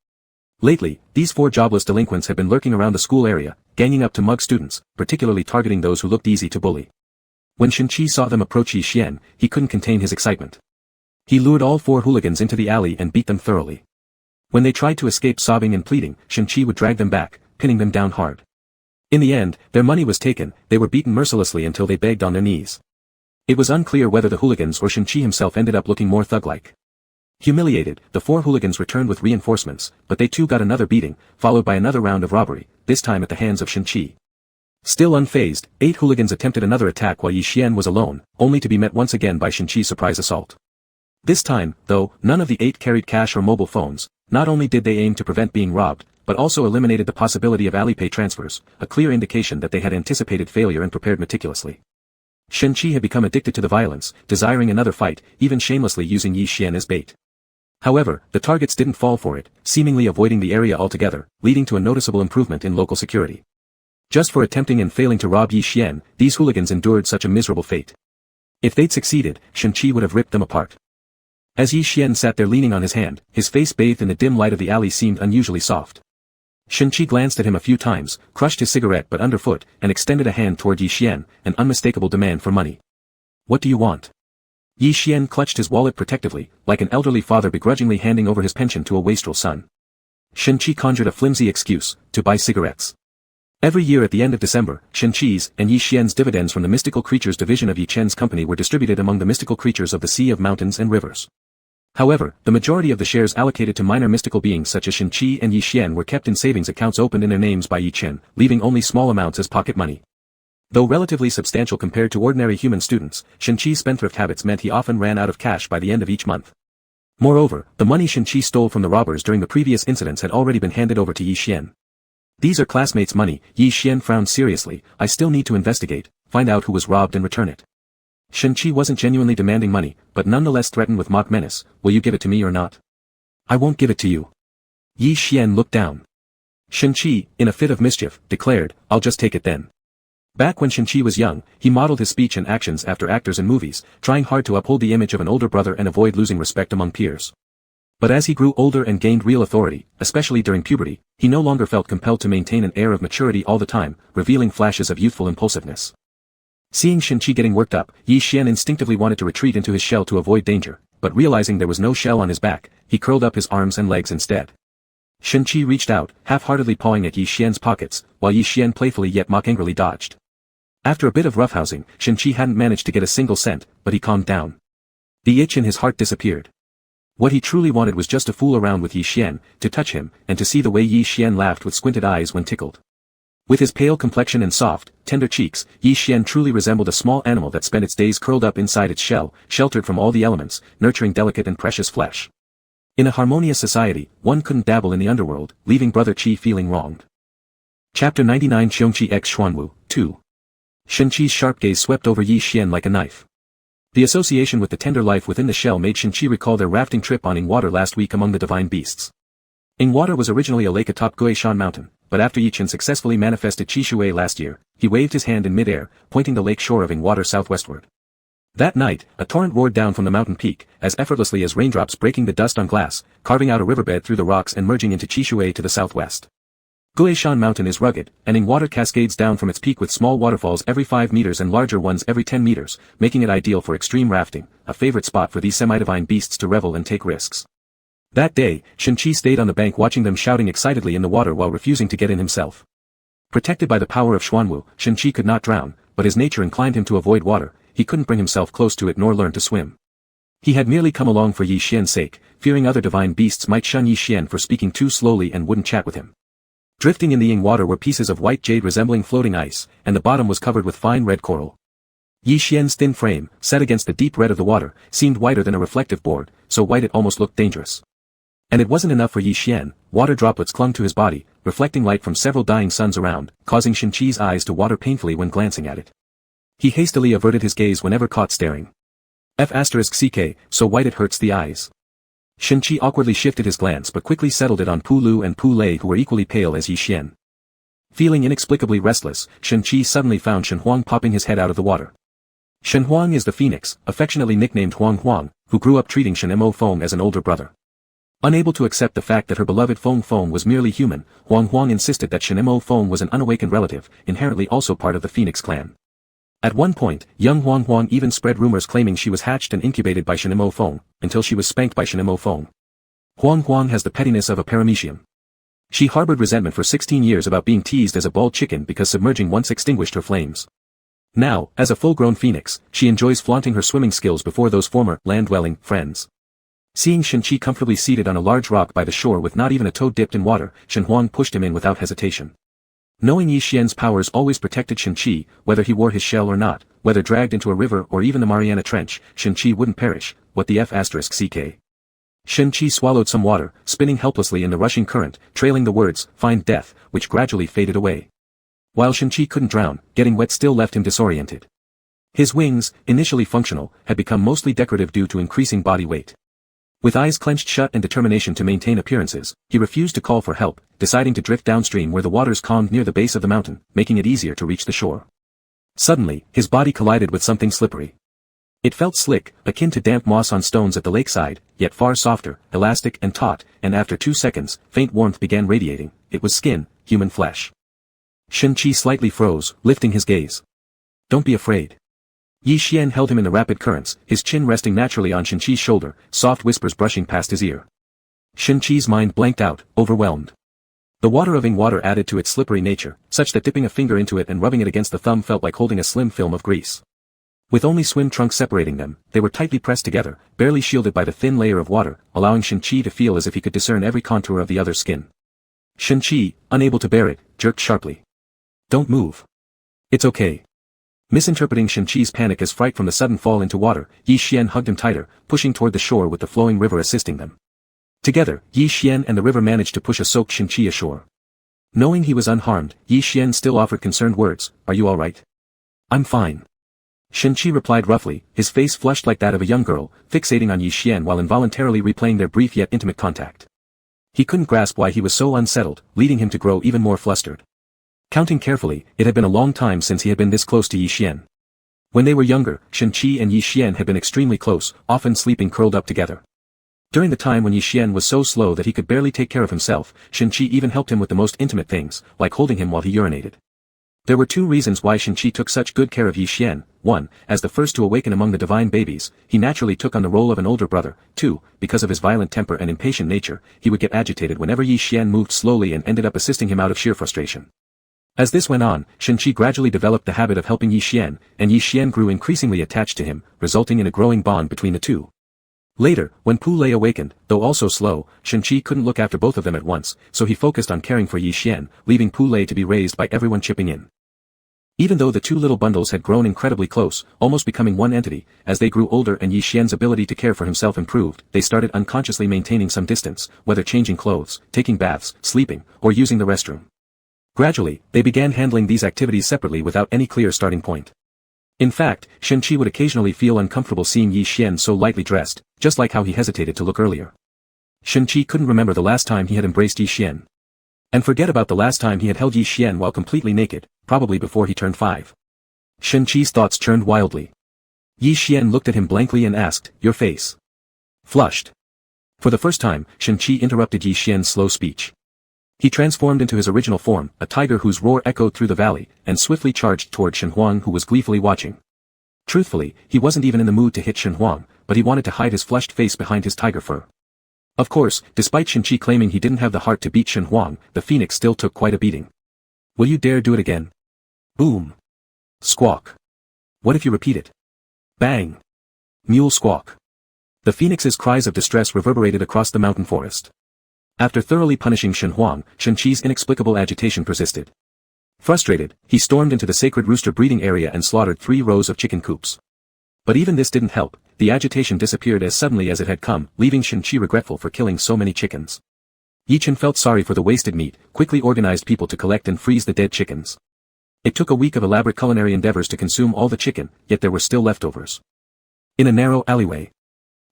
Lately, these 4 jobless delinquents had been lurking around the school area, ganging up to mug students, particularly targeting those who looked easy to bully. When Shen-Chi saw them approach Yi Xian, he couldn't contain his excitement. He lured all 4 hooligans into the alley and beat them thoroughly. When they tried to escape sobbing and pleading, Shen-Chi would drag them back, pinning them down hard. In the end, their money was taken, they were beaten mercilessly until they begged on their knees. It was unclear whether the hooligans or Shen-Chi himself ended up looking more thug-like. Humiliated, the 4 hooligans returned with reinforcements, but they too got another beating, followed by another round of robbery, this time at the hands of Shen-Chi. Still unfazed, 8 hooligans attempted another attack while Yi Xian was alone, only to be met once again by Shen-Chi's surprise assault. This time, though, none of the 8 carried cash or mobile phones. Not only did they aim to prevent being robbed, but also eliminated the possibility of Alipay transfers, a clear indication that they had anticipated failure and prepared meticulously. Shen-Chi had become addicted to the violence, desiring another fight, even shamelessly using Yi Xian as bait. However, the targets didn't fall for it, seemingly avoiding the area altogether, leading to a noticeable improvement in local security. Just for attempting and failing to rob Yi Xian, these hooligans endured such a miserable fate. If they'd succeeded, Shen-Chi would have ripped them apart. As Yi Xian sat there leaning on his hand, his face bathed in the dim light of the alley seemed unusually soft. Shen-Chi glanced at him a few times, crushed his cigarette butt underfoot, and extended a hand toward Yi Xian, an unmistakable demand for money. "What do you want?" Yi Xian clutched his wallet protectively, like an elderly father begrudgingly handing over his pension to a wastrel son. Shen-Chi conjured a flimsy excuse, to buy cigarettes. Every year at the end of December, Shen-Chi's and Yi Xian's dividends from the Mystical Creatures division of Yi Chen's company were distributed among the mystical creatures of the sea of mountains and rivers. However, the majority of the shares allocated to minor mystical beings such as Shen-Chi and Yi Xian were kept in savings accounts opened in their names by Yi Chen, leaving only small amounts as pocket money. Though relatively substantial compared to ordinary human students, Shen-Chi's spendthrift habits meant he often ran out of cash by the end of each month. Moreover, the money Shen-Chi stole from the robbers during the previous incidents had already been handed over to Yi Xian. "These are classmates' money," Yi Xian frowned seriously. "I still need to investigate. find out who was robbed and return it. Shen-Chi wasn't genuinely demanding money, but nonetheless threatened with mock menace, will you give it to me or not? I won't give it to you. Yi Xian looked down. Shen-Chi, in a fit of mischief, declared, I'll just take it then. Back when Shen-Chi was young, he modeled his speech and actions after actors in movies, trying hard to uphold the image of an older brother and avoid losing respect among peers. But as he grew older and gained real authority, especially during puberty, he no longer felt compelled to maintain an air of maturity all the time, revealing flashes of youthful impulsiveness. Seeing Shen-Chi getting worked up, Yi Xian instinctively wanted to retreat into his shell to avoid danger, but realizing there was no shell on his back, he curled up his arms and legs instead. Shen-Chi reached out, half-heartedly pawing at Yi Xian's pockets, while Yi Xian playfully yet mock-angrily dodged. After a bit of roughhousing, Shen-Chi hadn't managed to get a single cent, but he calmed down. The itch in his heart disappeared. What he truly wanted was just to fool around with Yi Xian, to touch him, and to see the way Yi Xian laughed with squinted eyes when tickled. With his pale complexion and soft, tender cheeks, Yi Xian truly resembled a small animal that spent its days curled up inside its shell, sheltered from all the elements, nurturing delicate and precious flesh. In a harmonious society, one couldn't dabble in the underworld, leaving Brother Qi feeling wronged. Chapter 99 Xiongqi x Xuanwu, 2. Shen-Chi's sharp gaze swept over Yi Xian like a knife. The association with the tender life within the shell made Shen-Chi recall their rafting trip on Yingwater last week among the divine beasts. Yingwater was originally a lake atop Guishan Mountain, but after Yi Chen successfully manifested Qi Shui last year, he waved his hand in mid-air, pointing the lake shore of Yingwater southwestward. That night, a torrent roared down from the mountain peak, as effortlessly as raindrops breaking the dust on glass, carving out a riverbed through the rocks and merging into Qi Shui to the southwest. Guishan Mountain is rugged, and Yingwater cascades down from its peak with small waterfalls every 5 meters and larger ones every 10 meters, making it ideal for extreme rafting, a favorite spot for these semi-divine beasts to revel and take risks. That day, Shen-Chi stayed on the bank watching them shouting excitedly in the water while refusing to get in himself. Protected by the power of Xuanwu, Shen-Chi could not drown, but his nature inclined him to avoid water, he couldn't bring himself close to it nor learn to swim. He had merely come along for Yi Xian's sake, fearing other divine beasts might shun Yi Xian for speaking too slowly and wouldn't chat with him. Drifting in the Yingwater were pieces of white jade resembling floating ice, and the bottom was covered with fine red coral. Yi Xian's thin frame, set against the deep red of the water, seemed whiter than a reflective board, so white it almost looked dangerous. And it wasn't enough for Yi Xian, water droplets clung to his body, reflecting light from several dying suns around, causing Shen-Chi's eyes to water painfully when glancing at it. He hastily averted his gaze whenever caught staring. F***ck, so white it hurts the eyes. Shen-Chi awkwardly shifted his glance but quickly settled it on Pu Lu and Pu Lei who were equally pale as Yi Xian. Feeling inexplicably restless, Shen-Chi suddenly found Shen Huang popping his head out of the water. Shen Huang is the phoenix, affectionately nicknamed Huang Huang, who grew up treating Shen Mo Feng as an older brother. Unable to accept the fact that her beloved Feng Feng was merely human, Huang Huang insisted that Shen Mo Feng was an unawakened relative, inherently also part of the Phoenix clan. At one point, young Huang Huang even spread rumors claiming she was hatched and incubated by Shen Mo Feng, until she was spanked by Shen Mo Feng. Huang Huang has the pettiness of a paramecium. She harbored resentment for 16 years about being teased as a bald chicken because submerging once extinguished her flames. Now, as a full-grown phoenix, she enjoys flaunting her swimming skills before those former, land-dwelling, friends. Seeing Shen-Chi comfortably seated on a large rock by the shore with not even a toe dipped in water, Shen Huang pushed him in without hesitation. Knowing Yi Xian's powers always protected Shen-Chi, whether he wore his shell or not, whether dragged into a river or even the Mariana Trench, Shen-Chi wouldn't perish, what the F***ck. Shen-Chi swallowed some water, spinning helplessly in the rushing current, trailing the words, find death, which gradually faded away. While Shen-Chi couldn't drown, getting wet still left him disoriented. His wings, initially functional, had become mostly decorative due to increasing body weight. With eyes clenched shut and determination to maintain appearances, he refused to call for help, deciding to drift downstream where the waters calmed near the base of the mountain, making it easier to reach the shore. Suddenly, his body collided with something slippery. It felt slick, akin to damp moss on stones at the lakeside, yet far softer, elastic and taut, and after 2 seconds, faint warmth began radiating. It was skin, human flesh. Shen-Chi slightly froze, lifting his gaze. Don't be afraid. Yi Xian held him in the rapid currents, his chin resting naturally on Shen-Chi's shoulder, soft whispers brushing past his ear. Shen-Chi's mind blanked out, overwhelmed. The water of Yingwater added to its slippery nature, such that dipping a finger into it and rubbing it against the thumb felt like holding a slim film of grease. With only swim trunks separating them, they were tightly pressed together, barely shielded by the thin layer of water, allowing Shen-Chi to feel as if he could discern every contour of the other's skin. Shen-Chi, unable to bear it, jerked sharply. Don't move. It's okay. Misinterpreting Shen-Chi's panic as fright from the sudden fall into water, Yi Xian hugged him tighter, pushing toward the shore with the flowing river assisting them. Together, Yi Xian and the river managed to push a soaked Shen-Chi ashore. Knowing he was unharmed, Yi Xian still offered concerned words, are you all right? I'm fine. Shen-Chi replied roughly, his face flushed like that of a young girl, fixating on Yi Xian while involuntarily replaying their brief yet intimate contact. He couldn't grasp why he was so unsettled, leading him to grow even more flustered. Counting carefully, it had been a long time since he had been this close to Yi Xian. When they were younger, Shen-Chi and Yi Xian had been extremely close, often sleeping curled up together. During the time when Yi Xian was so slow that he could barely take care of himself, Shen-Chi even helped him with the most intimate things, like holding him while he urinated. There were two reasons why Shen-Chi took such good care of Yi Xian. 1, as the first to awaken among the divine babies, he naturally took on the role of an older brother. 2, because of his violent temper and impatient nature, he would get agitated whenever Yi Xian moved slowly and ended up assisting him out of sheer frustration. As this went on, Shen-Chi gradually developed the habit of helping Yi Xian, and Yi Xian grew increasingly attached to him, resulting in a growing bond between the two. Later, when Pu Lei awakened, though also slow, Shen-Chi couldn't look after both of them at once, so he focused on caring for Yi Xian, leaving Pu Lei to be raised by everyone chipping in. Even though the two little bundles had grown incredibly close, almost becoming one entity, as they grew older and Yi Xian's ability to care for himself improved, they started unconsciously maintaining some distance, whether changing clothes, taking baths, sleeping, or using the restroom. Gradually, they began handling these activities separately without any clear starting point. In fact, Shen-Chi would occasionally feel uncomfortable seeing Yi Xian so lightly dressed, just like how he hesitated to look earlier. Shen-Chi couldn't remember the last time he had embraced Yi Xian. And forget about the last time he had held Yi Xian while completely naked, probably before he turned 5. Shen-Chi's thoughts churned wildly. Yi Xian looked at him blankly and asked, "Your face?" Flushed. For the first time, Shen-Chi interrupted Yi Xian's slow speech. He transformed into his original form, a tiger whose roar echoed through the valley, and swiftly charged toward Shen Huang, who was gleefully watching. Truthfully, he wasn't even in the mood to hit Shen Huang, but he wanted to hide his flushed face behind his tiger fur. Of course, despite Shen-Chi claiming he didn't have the heart to beat Shen Huang, the phoenix still took quite a beating. "Will you dare do it again?" Boom. Squawk. "What if you repeat it?" Bang. Mule squawk. The phoenix's cries of distress reverberated across the mountain forest. After thoroughly punishing Shen Huang, Shen-Chi's inexplicable agitation persisted. Frustrated, he stormed into the sacred rooster breeding area and slaughtered 3 rows of chicken coops. But even this didn't help, the agitation disappeared as suddenly as it had come, leaving Shen-Chi regretful for killing so many chickens. Yi Chen felt sorry for the wasted meat, quickly organized people to collect and freeze the dead chickens. It took a week of elaborate culinary endeavors to consume all the chicken, yet there were still leftovers. In a narrow alleyway,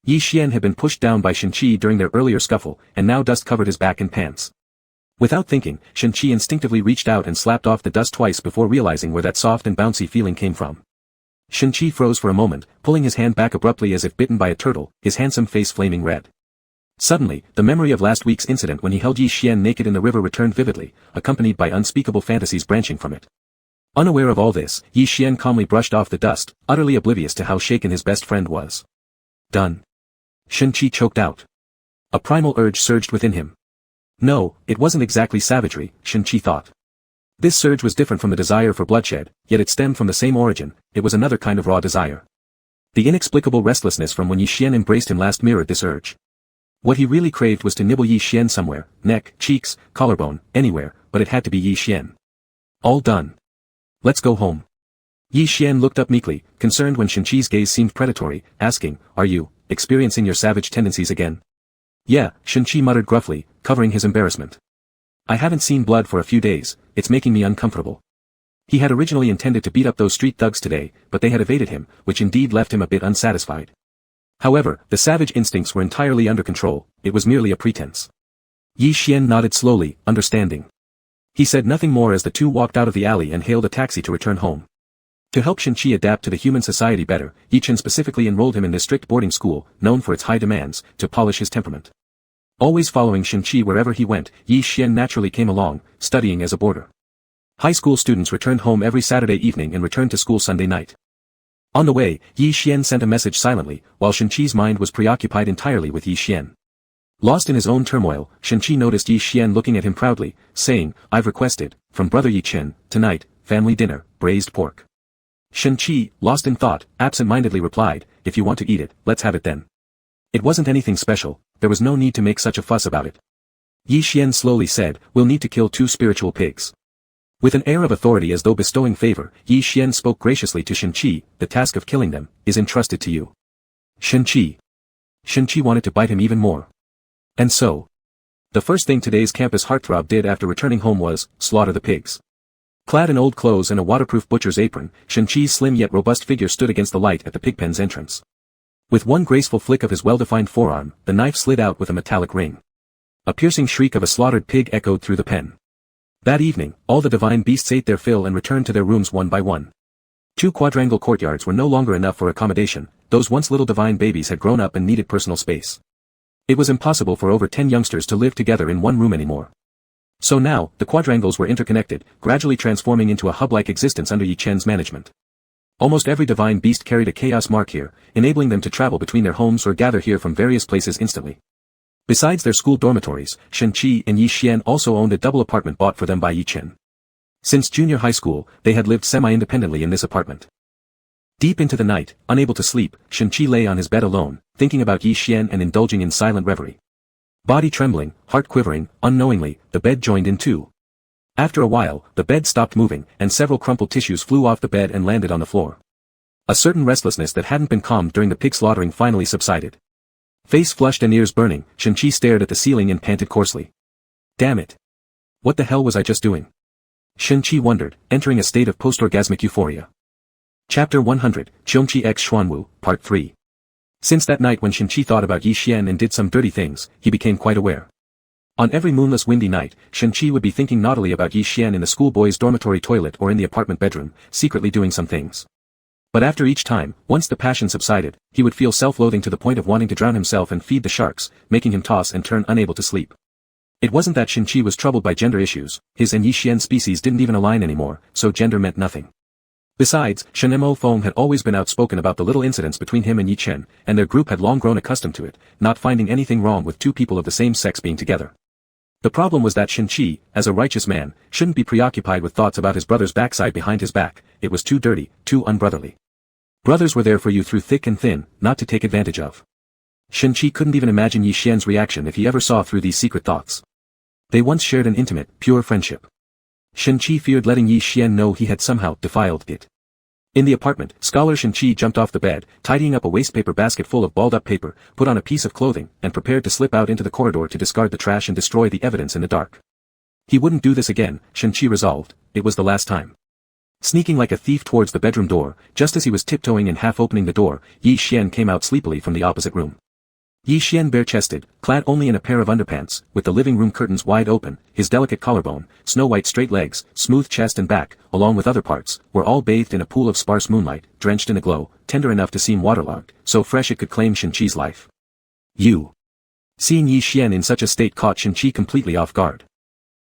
Yi Xian had been pushed down by Shen-Chi during their earlier scuffle, and now dust covered his back and pants. Without thinking, Shen-Chi instinctively reached out and slapped off the dust twice before realizing where that soft and bouncy feeling came from. Shen-Chi froze for a moment, pulling his hand back abruptly as if bitten by a turtle, his handsome face flaming red. Suddenly, the memory of last week's incident when he held Yi Xian naked in the river returned vividly, accompanied by unspeakable fantasies branching from it. Unaware of all this, Yi Xian calmly brushed off the dust, utterly oblivious to how shaken his best friend was. Done. Shen-Chi choked out. A primal urge surged within him. No, it wasn't exactly savagery, Shen-Chi thought. This surge was different from the desire for bloodshed, yet it stemmed from the same origin, it was another kind of raw desire. The inexplicable restlessness from when Yi Xian embraced him last mirrored this urge. What he really craved was to nibble Yi Xian somewhere, neck, cheeks, collarbone, anywhere, but it had to be Yi Xian. All done. Let's go home. Yi Xian looked up meekly, concerned when Shen-Chi's gaze seemed predatory, asking, "Are you experiencing your savage tendencies again?" "Yeah," Shen-Chi muttered gruffly, covering his embarrassment. "I haven't seen blood for a few days, it's making me uncomfortable." He had originally intended to beat up those street thugs today, but they had evaded him, which indeed left him a bit unsatisfied. However, the savage instincts were entirely under control, it was merely a pretense. Yi Xian nodded slowly, understanding. He said nothing more as the two walked out of the alley and hailed a taxi to return home. To help Shen-Chi adapt to the human society better, Yi Chen specifically enrolled him in this strict boarding school, known for its high demands, to polish his temperament. Always following Shen-Chi wherever he went, Yi Xian naturally came along, studying as a boarder. High school students returned home every Saturday evening and returned to school Sunday night. On the way, Yi Xian sent a message silently, while Shen-Chi's mind was preoccupied entirely with Yi Xian. Lost in his own turmoil, Shen-Chi noticed Yi Xian looking at him proudly, saying, "I've requested, from brother Yi Chen, tonight, family dinner, braised pork." Shen-Chi, lost in thought, absent-mindedly replied, "If you want to eat it, let's have it then." It wasn't anything special, there was no need to make such a fuss about it. Yi Xian slowly said, "We'll need to kill 2 spiritual pigs." With an air of authority as though bestowing favor, Yi Xian spoke graciously to Shen-Chi, "The task of killing them is entrusted to you." Shen-Chi. Shen-Chi wanted to bite him even more. And so, the first thing today's campus heartthrob did after returning home was, slaughter the pigs. Clad in old clothes and a waterproof butcher's apron, Shen-Chi's slim yet robust figure stood against the light at the pigpen's entrance. With one graceful flick of his well-defined forearm, the knife slid out with a metallic ring. A piercing shriek of a slaughtered pig echoed through the pen. That evening, all the divine beasts ate their fill and returned to their rooms one by one. 2 quadrangle courtyards were no longer enough for accommodation. Those once little divine babies had grown up and needed personal space. It was impossible for over 10 youngsters to live together in one room anymore. So now, the quadrangles were interconnected, gradually transforming into a hub-like existence under Yi Chen's management. Almost every divine beast carried a chaos mark here, enabling them to travel between their homes or gather here from various places instantly. Besides their school dormitories, Shen-Chi and Yi Xian also owned a double apartment bought for them by Yi Chen. Since junior high school, they had lived semi-independently in this apartment. Deep into the night, unable to sleep, Shen-Chi lay on his bed alone, thinking about Yi Xian and indulging in silent reverie. Body trembling, heart quivering, unknowingly, the bed joined in two. After a while, the bed stopped moving, and several crumpled tissues flew off the bed and landed on the floor. A certain restlessness that hadn't been calmed during the pig slaughtering finally subsided. Face flushed and ears burning, Shen-Chi stared at the ceiling and panted coarsely. Damn it! What the hell was I just doing? Shen-Chi wondered, entering a state of post-orgasmic euphoria. Chapter 100, Qiongqi x Xuanwu, Part 3. Since that night when Shen-Chi thought about Yi Xian and did some dirty things, he became quite aware. On every moonless windy night, Shen-Chi would be thinking naughtily about Yi Xian in the schoolboy's dormitory toilet or in the apartment bedroom, secretly doing some things. But after each time, once the passion subsided, he would feel self-loathing to the point of wanting to drown himself and feed the sharks, making him toss and turn unable to sleep. It wasn't that Shen-Chi was troubled by gender issues, his and Yi Xian species didn't even align anymore, so gender meant nothing. Besides, Shen Mo Feng had always been outspoken about the little incidents between him and Yi Chen, and their group had long grown accustomed to it, not finding anything wrong with two people of the same sex being together. The problem was that Shen-Chi, as a righteous man, shouldn't be preoccupied with thoughts about his brother's backside behind his back. It was too dirty, too unbrotherly. Brothers were there for you through thick and thin, not to take advantage of. Shen-Chi couldn't even imagine Yi Xian's reaction if he ever saw through these secret thoughts. They once shared an intimate, pure friendship. Shen-Chi feared letting Yi Xian know he had somehow defiled it. In the apartment, scholar Shen-Chi jumped off the bed, tidying up a wastepaper basket full of balled-up paper, put on a piece of clothing, and prepared to slip out into the corridor to discard the trash and destroy the evidence in the dark. He wouldn't do this again, Shen-Chi resolved. It was the last time. Sneaking like a thief towards the bedroom door, just as he was tiptoeing and half-opening the door, Yi Xian came out sleepily from the opposite room. Yi Xian bare-chested, clad only in a pair of underpants, with the living room curtains wide open, his delicate collarbone, snow-white straight legs, smooth chest and back, along with other parts, were all bathed in a pool of sparse moonlight, drenched in a glow, tender enough to seem waterlogged, so fresh it could claim Shen-Chi's life. You. Seeing Yi Xian in such a state caught Shen-Chi completely off guard.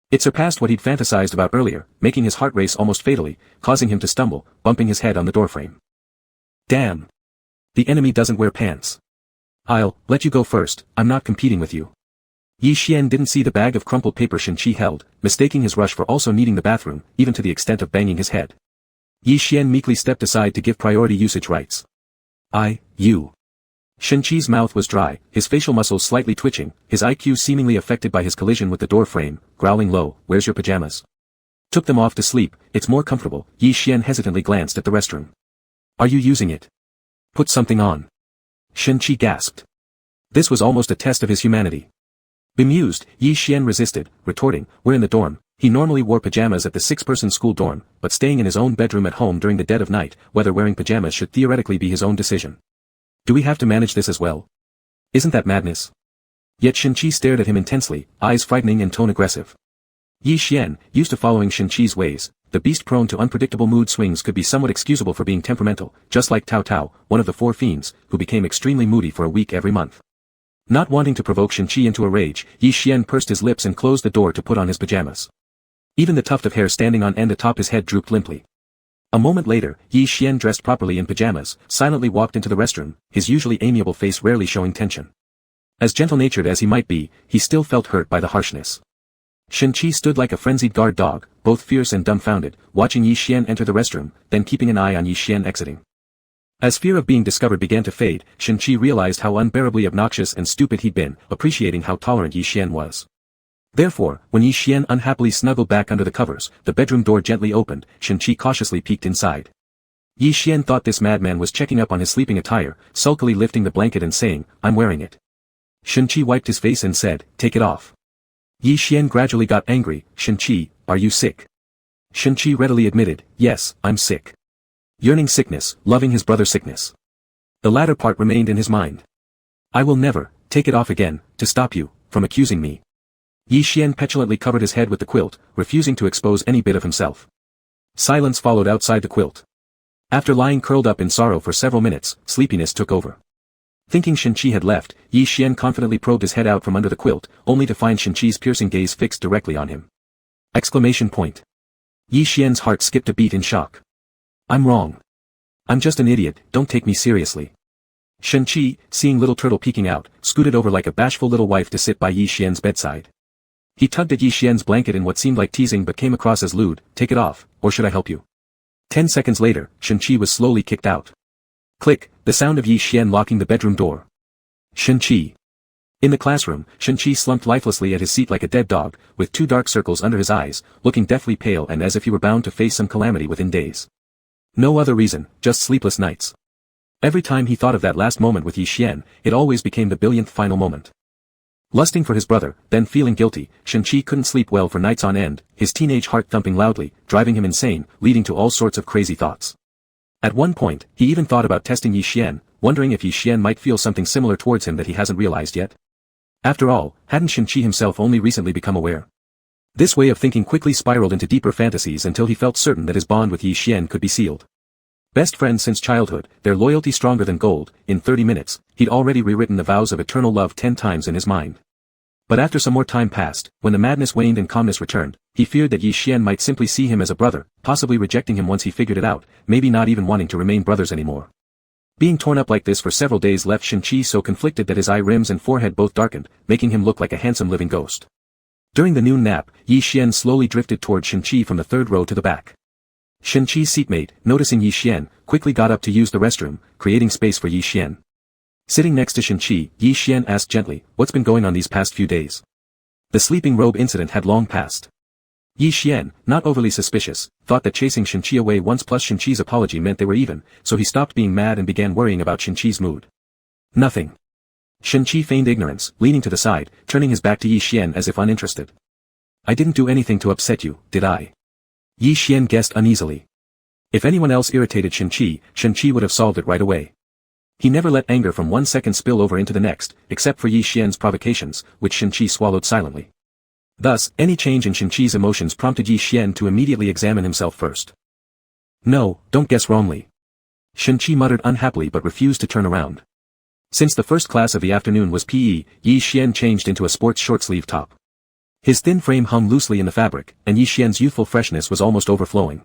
It surpassed what he'd fantasized about earlier, making his heart race almost fatally, causing him to stumble, bumping his head on the doorframe. Damn. The enemy doesn't wear pants. I'll let you go first, I'm not competing with you. Yi Xian didn't see the bag of crumpled paper Shen-Chi held, mistaking his rush for also needing the bathroom, even to the extent of banging his head. Yi Xian meekly stepped aside to give priority usage rights. You. Shen-Chi's mouth was dry, his facial muscles slightly twitching, his IQ seemingly affected by his collision with the door frame, growling low, "Where's your pajamas?" Took them off to sleep, it's more comfortable. Yi Xian hesitantly glanced at the restroom. Are you using it? Put something on. Shen-Chi gasped. This was almost a test of his humanity. Bemused, Yi Xian resisted, retorting, "We're in the dorm." He normally wore pajamas at the 6-person school dorm, but staying in his own bedroom at home during the dead of night, whether wearing pajamas should theoretically be his own decision. Do we have to manage this as well? Isn't that madness? Yet Shen-Chi stared at him intensely, eyes frightening and tone aggressive. Yi Xian, used to following Shen-Chi's ways, the beast prone to unpredictable mood swings could be somewhat excusable for being temperamental, just like Tao Tao, one of the 4 fiends, who became extremely moody for a week every month. Not wanting to provoke Shen-Chi into a rage, Yi Xian pursed his lips and closed the door to put on his pajamas. Even the tuft of hair standing on end atop his head drooped limply. A moment later, Yi Xian dressed properly in pajamas, silently walked into the restroom, his usually amiable face rarely showing tension. As gentle-natured as he might be, he still felt hurt by the harshness. Shen-Chi stood like a frenzied guard dog, both fierce and dumbfounded, watching Yi Xian enter the restroom, then keeping an eye on Yi Xian exiting. As fear of being discovered began to fade, Shen-Chi realized how unbearably obnoxious and stupid he'd been, appreciating how tolerant Yi Xian was. Therefore, when Yi Xian unhappily snuggled back under the covers, the bedroom door gently opened, Shen-Chi cautiously peeked inside. Yi Xian thought this madman was checking up on his sleeping attire, sulkily lifting the blanket and saying, "I'm wearing it." Shen-Chi wiped his face and said, "Take it off." Yi Xian gradually got angry. "Shen-Chi, are you sick? Shen-Chi readily admitted, yes, I'm sick. Yearning sickness, loving his brother's sickness. The latter part remained in his mind. I will never, take it off again, to stop you, from accusing me. Yi Xian petulantly covered his head with the quilt, refusing to expose any bit of himself. Silence followed outside the quilt. After lying curled up in sorrow for several minutes, sleepiness took over. Thinking Shen-Chi had left, Yi Xian confidently probed his head out from under the quilt, only to find Shen-Chi's piercing gaze fixed directly on him. Exclamation point. Yi Xian's heart skipped a beat in shock. I'm wrong. I'm just an idiot, don't take me seriously. Shen-Chi, seeing little turtle peeking out, scooted over like a bashful little wife to sit by Yi Xian's bedside. He tugged at Yi Xian's blanket in what seemed like teasing but came across as lewd, take it off, or should I help you? 10 seconds later, Shen-Chi was slowly kicked out. Click, the sound of Yi Xian locking the bedroom door. Shen-Chi. In the classroom, Shen-Chi slumped lifelessly at his seat like a dead dog, with 2 dark circles under his eyes, looking deathly pale and as if he were bound to face some calamity within days. No other reason, just sleepless nights. Every time he thought of that last moment with Yi Xian, it always became the billionth final moment. Lusting for his brother, then feeling guilty, Shen-Chi couldn't sleep well for nights on end, his teenage heart thumping loudly, driving him insane, leading to all sorts of crazy thoughts. At one point, he even thought about testing Yi Xian, wondering if Yi Xian might feel something similar towards him that he hasn't realized yet. After all, hadn't Shen-Chi himself only recently become aware? This way of thinking quickly spiraled into deeper fantasies until he felt certain that his bond with Yi Xian could be sealed. Best friends since childhood, their loyalty stronger than gold, in 30 minutes, he'd already rewritten the vows of eternal love 10 times in his mind. But after some more time passed, when the madness waned and calmness returned, he feared that Yi Xian might simply see him as a brother, possibly rejecting him once he figured it out, maybe not even wanting to remain brothers anymore. Being torn up like this for several days left Shen-Chi so conflicted that his eye rims and forehead both darkened, making him look like a handsome living ghost. During the noon nap, Yi Xian slowly drifted toward Shen-Chi from the 3rd row to the back. Shen-Chi's seatmate, noticing Yi Xian, quickly got up to use the restroom, creating space for Yi Xian. Sitting next to Shen-Chi, Yi Xian asked gently, what's been going on these past few days? The sleeping robe incident had long passed. Yi Xian, not overly suspicious, thought that chasing Shen-Chi away once plus Shen-Chi's apology meant they were even, so he stopped being mad and began worrying about Shen-Chi's mood. Nothing. Shen-Chi feigned ignorance, leaning to the side, turning his back to Yi Xian as if uninterested. I didn't do anything to upset you, did I? Yi Xian guessed uneasily. If anyone else irritated Shen-Chi would have solved it right away. He never let anger from one second spill over into the next, except for Yi Xian's provocations, which Shen-Chi swallowed silently. Thus, any change in Shen-Chi's emotions prompted Yi Xian to immediately examine himself first. No, don't guess wrongly. Shen-Chi muttered unhappily but refused to turn around. Since the first class of the afternoon was PE, Yi Xian changed into a sports short-sleeve top. His thin frame hung loosely in the fabric, and Yi Xian's youthful freshness was almost overflowing.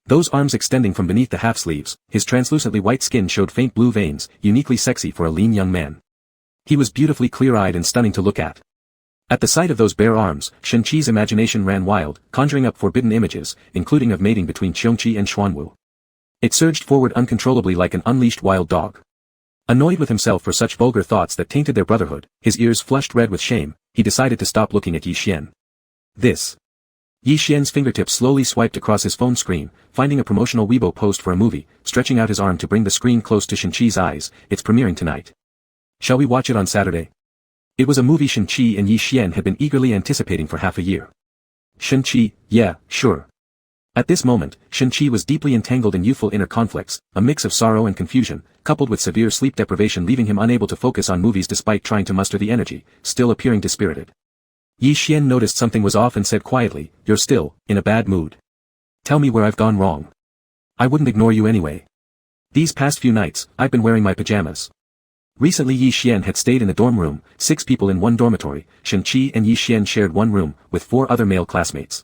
Those arms extending from beneath the half-sleeves, his translucently white skin showed faint blue veins, uniquely sexy for a lean young man. He was beautifully clear-eyed and stunning to look at. At the sight of those bare arms, Shen-Chi's imagination ran wild, conjuring up forbidden images, including of mating between Qiongqi and Xuanwu. It surged forward uncontrollably like an unleashed wild dog. Annoyed with himself for such vulgar thoughts that tainted their brotherhood, his ears flushed red with shame, he decided to stop looking at Yi Xian. This. Yi Xian's fingertips slowly swiped across his phone screen, finding a promotional Weibo post for a movie, stretching out his arm to bring the screen close to Shen-Chi's eyes. It's premiering tonight. Shall we watch it on Saturday? It was a movie Shen-Chi and Yi Xian had been eagerly anticipating for half a year. Shen-Chi, yeah, sure. At this moment, Shen-Chi was deeply entangled in youthful inner conflicts, a mix of sorrow and confusion, coupled with severe sleep deprivation leaving him unable to focus on movies despite trying to muster the energy, still appearing dispirited. Yi Xian noticed something was off and said quietly, you're still, in a bad mood. Tell me where I've gone wrong. I wouldn't ignore you anyway. These past few nights, I've been wearing my pajamas. Recently Yi Xian had stayed in the dorm room, 6 people in one dormitory, Shen-Chi and Yi Xian shared one room, with 4 other male classmates.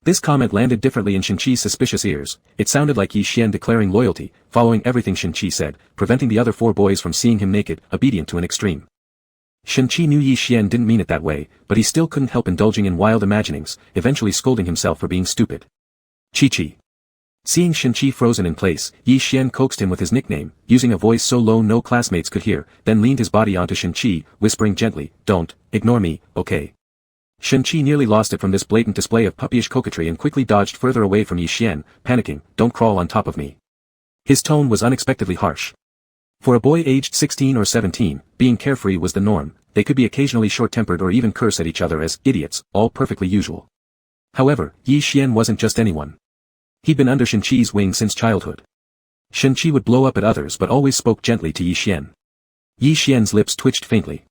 This comment landed differently in Shen-Chi's suspicious ears. It sounded like Yi Xian declaring loyalty, following everything Shen-Chi said, preventing the other 4 boys from seeing him naked, obedient to an extreme. Shen-Chi knew Yi Xian didn't mean it that way, but he still couldn't help indulging in wild imaginings, eventually scolding himself for being stupid. Chi-Chi. Seeing Shen-Chi frozen in place, Yi Xian coaxed him with his nickname, using a voice so low no classmates could hear, then leaned his body onto Shen-Chi, whispering gently, don't, ignore me, okay? Shen-Chi nearly lost it from this blatant display of puppyish coquetry and quickly dodged further away from Yi Xian, panicking, don't crawl on top of me. His tone was unexpectedly harsh. For a boy aged 16 or 17, being carefree was the norm. They could be occasionally short-tempered or even curse at each other as idiots, all perfectly usual. However, Yi Xian wasn't just anyone. He'd been under Shen-Chi's wing since childhood. Shen-Chi would blow up at others but always spoke gently to Yi Xian. Yi Xian's lips twitched faintly.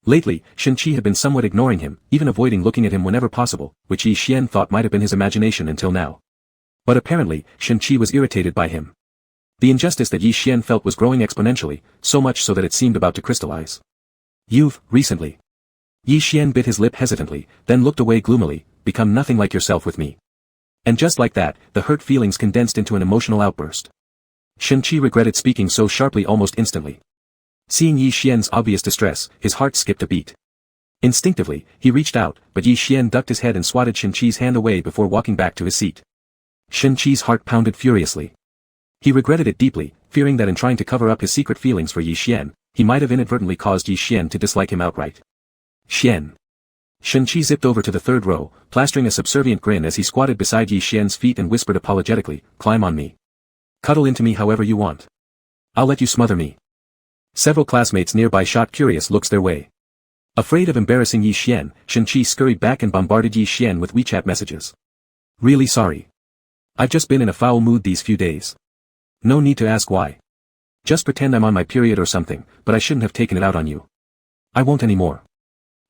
Lately, Shen-Chi had been somewhat ignoring him, even avoiding looking at him whenever possible, which Yi Xian thought might have been his imagination until now. But apparently, Shen-Chi was irritated by him. The injustice that Yi Xian felt was growing exponentially, so much so that it seemed about to crystallize. You've, recently. Yi Xian bit his lip hesitantly, then looked away gloomily, become nothing like yourself with me. And just like that, the hurt feelings condensed into an emotional outburst. Shen-Chi regretted speaking so sharply almost instantly. Seeing Yi Xian's obvious distress, his heart skipped a beat. Instinctively, he reached out, but Yi Xian ducked his head and swatted Shen-Chi's hand away before walking back to his seat. Shen-Chi's heart pounded furiously. He regretted it deeply, fearing that in trying to cover up his secret feelings for Yi Xian, he might have inadvertently caused Yi Xian to dislike him outright. Xian. Shen-Chi zipped over to the third row, plastering a subservient grin as he squatted beside Yi Xian's feet and whispered apologetically, "Climb on me. Cuddle into me however you want. I'll let you smother me." Several classmates nearby shot curious looks their way. Afraid of embarrassing Yi Xian, Shen-Chi scurried back and bombarded Yi Xian with WeChat messages. "Really sorry. I've just been in a foul mood these few days. No need to ask why. Just pretend I'm on my period or something, but I shouldn't have taken it out on you. I won't anymore.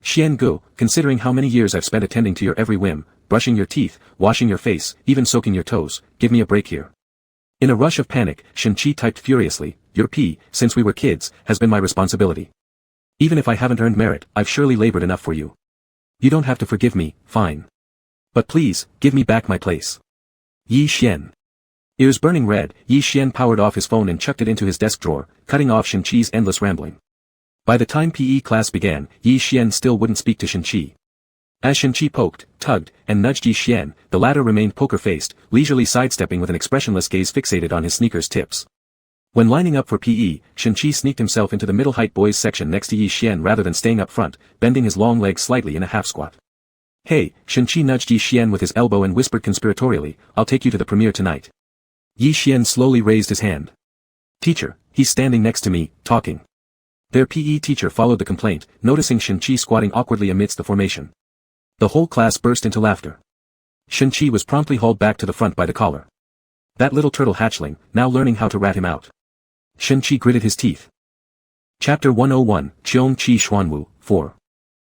Xian Gu, considering how many years I've spent attending to your every whim, brushing your teeth, washing your face, even soaking your toes, give me a break here." In a rush of panic, Shen-Chi typed furiously, "Your pee, since we were kids, has been my responsibility. Even if I haven't earned merit, I've surely labored enough for you. You don't have to forgive me, fine. But please, give me back my place." Yi Xian. Ears burning red, Yi Xian powered off his phone and chucked it into his desk drawer, cutting off Shen-Chi's endless rambling. By the time PE class began, Yi Xian still wouldn't speak to Shen-Chi. As Shen-Chi poked, tugged, and nudged Yi Xian, the latter remained poker-faced, leisurely sidestepping with an expressionless gaze fixated on his sneakers tips. When lining up for PE, Shen-Chi sneaked himself into the middle-height boys section next to Yi Xian rather than staying up front, bending his long legs slightly in a half-squat. "Hey," Shen-Chi nudged Yi Xian with his elbow and whispered conspiratorially, "I'll take you to the premiere tonight." Yi Xian slowly raised his hand. "Teacher, he's standing next to me, talking." Their PE teacher followed the complaint, noticing Shen-Chi squatting awkwardly amidst the formation. The whole class burst into laughter. Shen-Chi was promptly hauled back to the front by the collar. That little turtle hatchling, now learning how to rat him out. Shen-Chi gritted his teeth. Chapter 101, Qiong Qi Xuanwu, 4.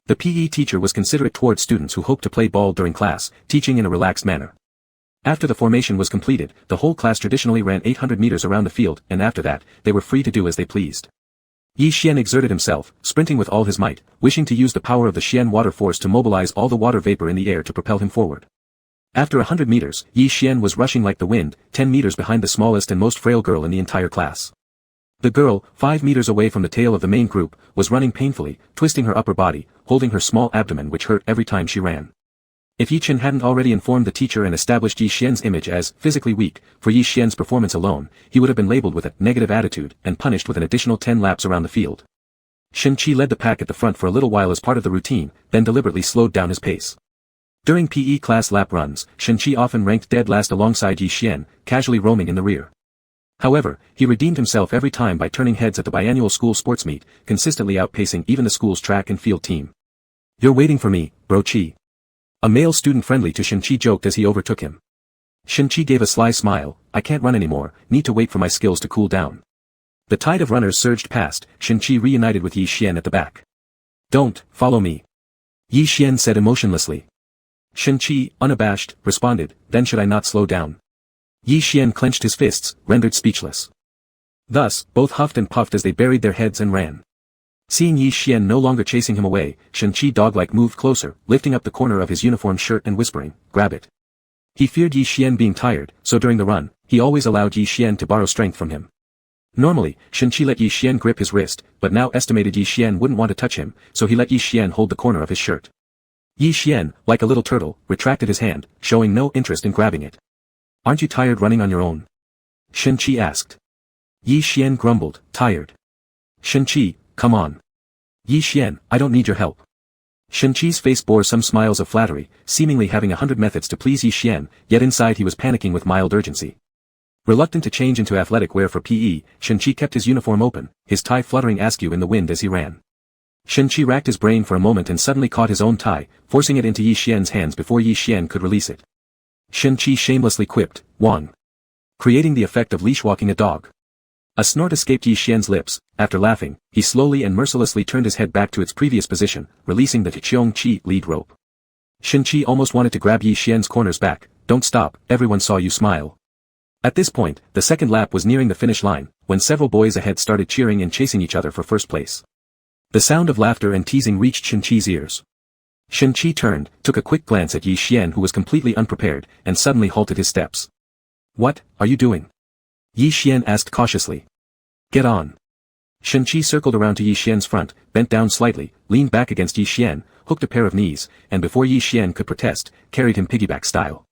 The PE teacher was considerate towards students who hoped to play ball during class, teaching in a relaxed manner. After the formation was completed, the whole class traditionally ran 800 meters around the field, and after that, they were free to do as they pleased. Yi Xian exerted himself, sprinting with all his might, wishing to use the power of the Xian water force to mobilize all the water vapor in the air to propel him forward. After 100 meters, Yi Xian was rushing like the wind, 10 meters behind the smallest and most frail girl in the entire class. The girl, 5 meters away from the tail of the main group, was running painfully, twisting her upper body, holding her small abdomen which hurt every time she ran. If Yi Chen hadn't already informed the teacher and established Yi Xian's image as physically weak, for Yi Xian's performance alone, he would have been labeled with a negative attitude and punished with an additional 10 laps around the field. Shen-Chi led the pack at the front for a little while as part of the routine, then deliberately slowed down his pace. During PE class lap runs, Shen-Chi often ranked dead last alongside Yi Xian, casually roaming in the rear. However, he redeemed himself every time by turning heads at the biannual school sports meet, consistently outpacing even the school's track and field team. "You're waiting for me, bro Chi." A male student friendly to Shen-Chi joked as he overtook him. Shen-Chi gave a sly smile, "I can't run anymore, need to wait for my skills to cool down." The tide of runners surged past, Shen-Chi reunited with Yi Xian at the back. "Don't, follow me," Yi Xian said emotionlessly. Shen-Chi, unabashed, responded, "Then should I not slow down?" Yi Xian clenched his fists, rendered speechless. Thus, both huffed and puffed as they buried their heads and ran. Seeing Yi Xian no longer chasing him away, Shen-Chi dog-like moved closer, lifting up the corner of his uniform shirt and whispering, "Grab it." He feared Yi Xian being tired, so during the run, he always allowed Yi Xian to borrow strength from him. Normally, Shen-Chi let Yi Xian grip his wrist, but now estimated Yi Xian wouldn't want to touch him, so he let Yi Xian hold the corner of his shirt. Yi Xian, like a little turtle, retracted his hand, showing no interest in grabbing it. "Aren't you tired running on your own?" Shen-Chi asked. Yi Xian grumbled, "Tired." Shen-Chi, "Come on. Yi Xian, I don't need your help." Shen-Chi's face bore some smiles of flattery, seemingly having 100 methods to please Yi Xian, yet inside he was panicking with mild urgency. Reluctant to change into athletic wear for PE, Shen-Chi kept his uniform open, his tie fluttering askew in the wind as he ran. Shen-Chi racked his brain for a moment and suddenly caught his own tie, forcing it into Yi Xian's hands before Yi Xian could release it. Shen-Chi shamelessly quipped, "Wang," creating the effect of leash-walking a dog. A snort escaped Yi Xian's lips. After laughing, he slowly and mercilessly turned his head back to its previous position, releasing the Qiong Qi lead rope. Shen-Chi almost wanted to grab Yi Xian's corners back. "Don't stop, everyone saw you smile." At this point, the second lap was nearing the finish line, when several boys ahead started cheering and chasing each other for first place. The sound of laughter and teasing reached Shen-Chi's ears. Shen-Chi turned, took a quick glance at Yi Xian who was completely unprepared, and suddenly halted his steps. "What are you doing?" Yi Xian asked cautiously. "Get on." Shen-Chi circled around to Yi Xian's front, bent down slightly, leaned back against Yi Xian, hooked a pair of knees, and before Yi Xian could protest, carried him piggyback style.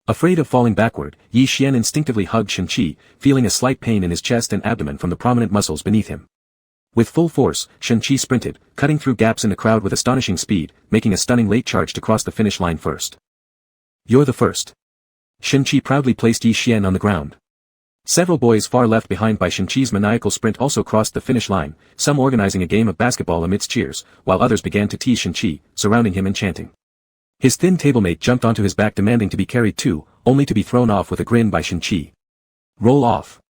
Afraid of falling backward, Yi Xian instinctively hugged Shen-Chi, feeling a slight pain in his chest and abdomen from the prominent muscles beneath him. With full force, Shen-Chi sprinted, cutting through gaps in the crowd with astonishing speed, making a stunning late charge to cross the finish line first. "You're the first." Shen-Chi proudly placed Yi Xian on the ground. Several boys far left behind by Shen-Chi's maniacal sprint also crossed the finish line, some organizing a game of basketball amidst cheers, while others began to tease Shen-Chi, surrounding him and chanting. His thin tablemate jumped onto his back demanding to be carried too, only to be thrown off with a grin by Shen-Chi. "Roll off."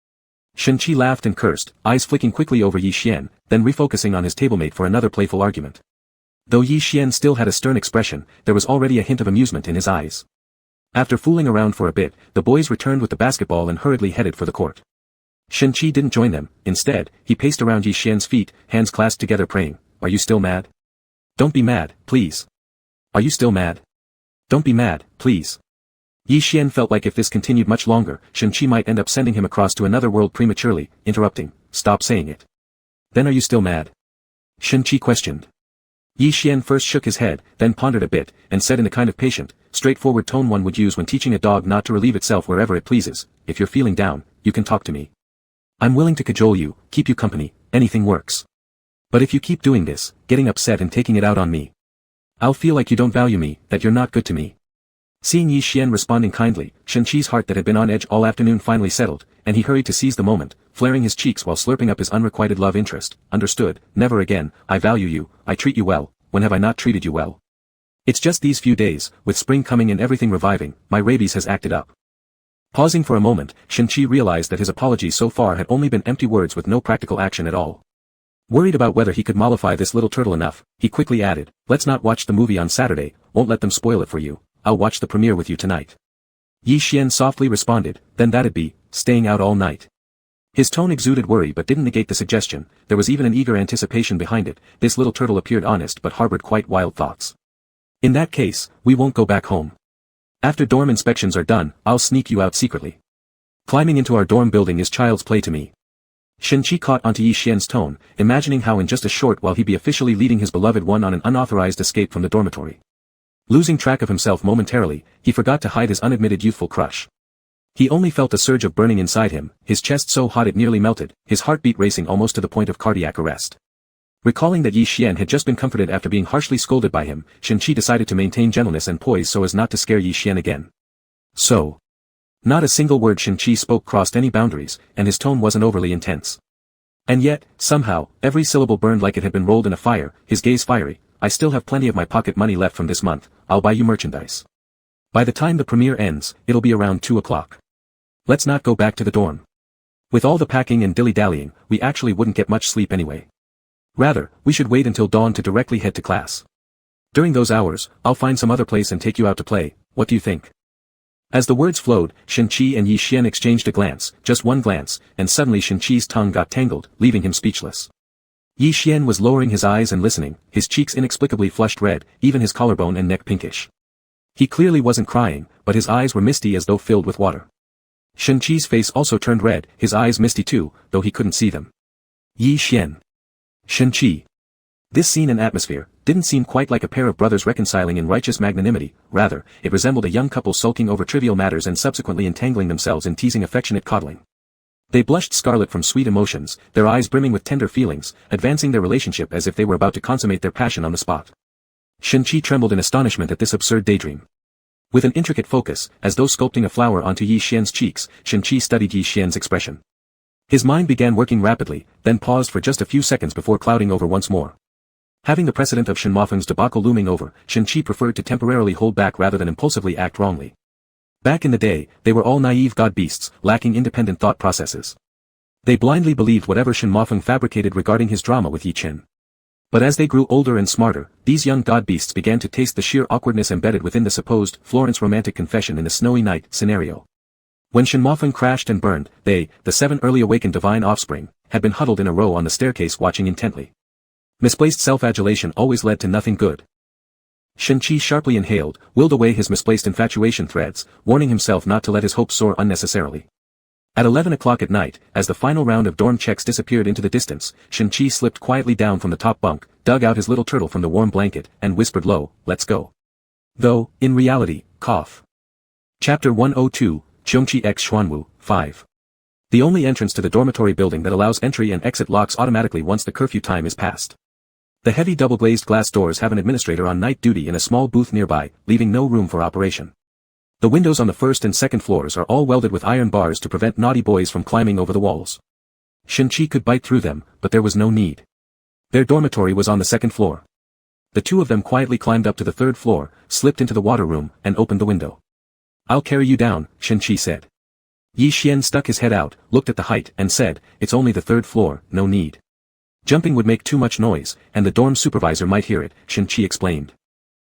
Shen-Chi laughed and cursed, eyes flicking quickly over Yi Xian, then refocusing on his tablemate for another playful argument. Though Yi Xian still had a stern expression, there was already a hint of amusement in his eyes. After fooling around for a bit, the boys returned with the basketball and hurriedly headed for the court. Shen-Chi didn't join them. Instead, he paced around Yi Xian's feet, hands clasped together praying, "Are you still mad? Don't be mad, please. Are you still mad? Don't be mad, please." Yi Xian felt like if this continued much longer, Shen-Chi might end up sending him across to another world prematurely, interrupting, "Stop saying it." "Then are you still mad?" Shen-Chi questioned. Yi Xian first shook his head, then pondered a bit, and said in the kind of patient, straightforward tone one would use when teaching a dog not to relieve itself wherever it pleases, "If you're feeling down, you can talk to me. I'm willing to cajole you, keep you company, anything works. But if you keep doing this, getting upset and taking it out on me, I'll feel like you don't value me, that you're not good to me." Seeing Yi Xian responding kindly, Shen-Chi's heart that had been on edge all afternoon finally settled, and he hurried to seize the moment, flaring his cheeks while slurping up his unrequited love interest. "Understood, never again. I value you, I treat you well. When have I not treated you well? It's just these few days, with spring coming and everything reviving, my rabies has acted up." Pausing for a moment, Shen-Chi realized that his apologies so far had only been empty words with no practical action at all. Worried about whether he could mollify this little turtle enough, he quickly added, "Let's not watch the movie on Saturday, won't let them spoil it for you. I'll watch the premiere with you tonight." Yi Xian softly responded, "Then that'd be, staying out all night." His tone exuded worry but didn't negate the suggestion, there was even an eager anticipation behind it. This little turtle appeared honest but harbored quite wild thoughts. "In that case, we won't go back home. After dorm inspections are done, I'll sneak you out secretly. Climbing into our dorm building is child's play to me." Shen-Chi caught onto Yi Xian's tone, imagining how in just a short while he'd be officially leading his beloved one on an unauthorized escape from the dormitory. Losing track of himself momentarily, he forgot to hide his unadmitted youthful crush. He only felt a surge of burning inside him, his chest so hot it nearly melted, his heartbeat racing almost to the point of cardiac arrest. Recalling that Yi Xian had just been comforted after being harshly scolded by him, Shen-Chi decided to maintain gentleness and poise so as not to scare Yi Xian again. "So." Not a single word Shen-Chi spoke crossed any boundaries, and his tone wasn't overly intense. And yet, somehow, every syllable burned like it had been rolled in a fire, his gaze fiery. "I still have plenty of my pocket money left from this month, I'll buy you merchandise. By the time the premiere ends, it'll be around 2 o'clock. Let's not go back to the dorm. With all the packing and dilly-dallying, we actually wouldn't get much sleep anyway. Rather, we should wait until dawn to directly head to class. During those hours, I'll find some other place and take you out to play, what do you think?" As the words flowed, Shen-Chi and Yi Xian exchanged a glance, just one glance, and suddenly Shen-Chi's tongue got tangled, leaving him speechless. Yi Xian was lowering his eyes and listening, his cheeks inexplicably flushed red, even his collarbone and neck pinkish. He clearly wasn't crying, but his eyes were misty as though filled with water. Shen-Chi's face also turned red, his eyes misty too, though he couldn't see them. Yi Xian. Shen-Chi. This scene and atmosphere didn't seem quite like a pair of brothers reconciling in righteous magnanimity, rather, it resembled a young couple sulking over trivial matters and subsequently entangling themselves in teasing affectionate coddling. They blushed scarlet from sweet emotions, their eyes brimming with tender feelings, advancing their relationship as if they were about to consummate their passion on the spot. Shen-Chi trembled in astonishment at this absurd daydream. With an intricate focus, as though sculpting a flower onto Yi Xian's cheeks, Shen-Chi studied Yi Xian's expression. His mind began working rapidly, then paused for just a few seconds before clouding over once more. Having the precedent of Shen Mofeng's debacle looming over, Shen-Chi preferred to temporarily hold back rather than impulsively act wrongly. Back in the day, they were all naive god beasts, lacking independent thought processes. They blindly believed whatever Shen Mofeng fabricated regarding his drama with Yi Chen. But as they grew older and smarter, these young god beasts began to taste the sheer awkwardness embedded within the supposed Florence romantic confession in the snowy night scenario. When Shen Mofeng crashed and burned, they, the 7 early awakened divine offspring, had been huddled in a row on the staircase watching intently. Misplaced self-adulation always led to nothing good. Shen-Chi sharply inhaled, willed away his misplaced infatuation threads, warning himself not to let his hopes soar unnecessarily. At 11 o'clock at night, as the final round of dorm checks disappeared into the distance, Shen-Chi slipped quietly down from the top bunk, dug out his little turtle from the warm blanket, and whispered low, "Let's go." Though, in reality, cough. Chapter 102, Cheongchi x Xuanwu, 5. The only entrance to the dormitory building that allows entry and exit locks automatically once the curfew time is passed. The heavy double-glazed glass doors have an administrator on night duty in a small booth nearby, leaving no room for operation. The windows on the first and second floors are all welded with iron bars to prevent naughty boys from climbing over the walls. Shen-Chi could bite through them, but there was no need. Their dormitory was on the second floor. The two of them quietly climbed up to the third floor, slipped into the water room, and opened the window. "I'll carry you down," Shen-Chi said. Yi Xian stuck his head out, looked at the height, and said, "It's only the third floor, no need." Jumping would make too much noise, and the dorm supervisor might hear it, Shen-Chi explained.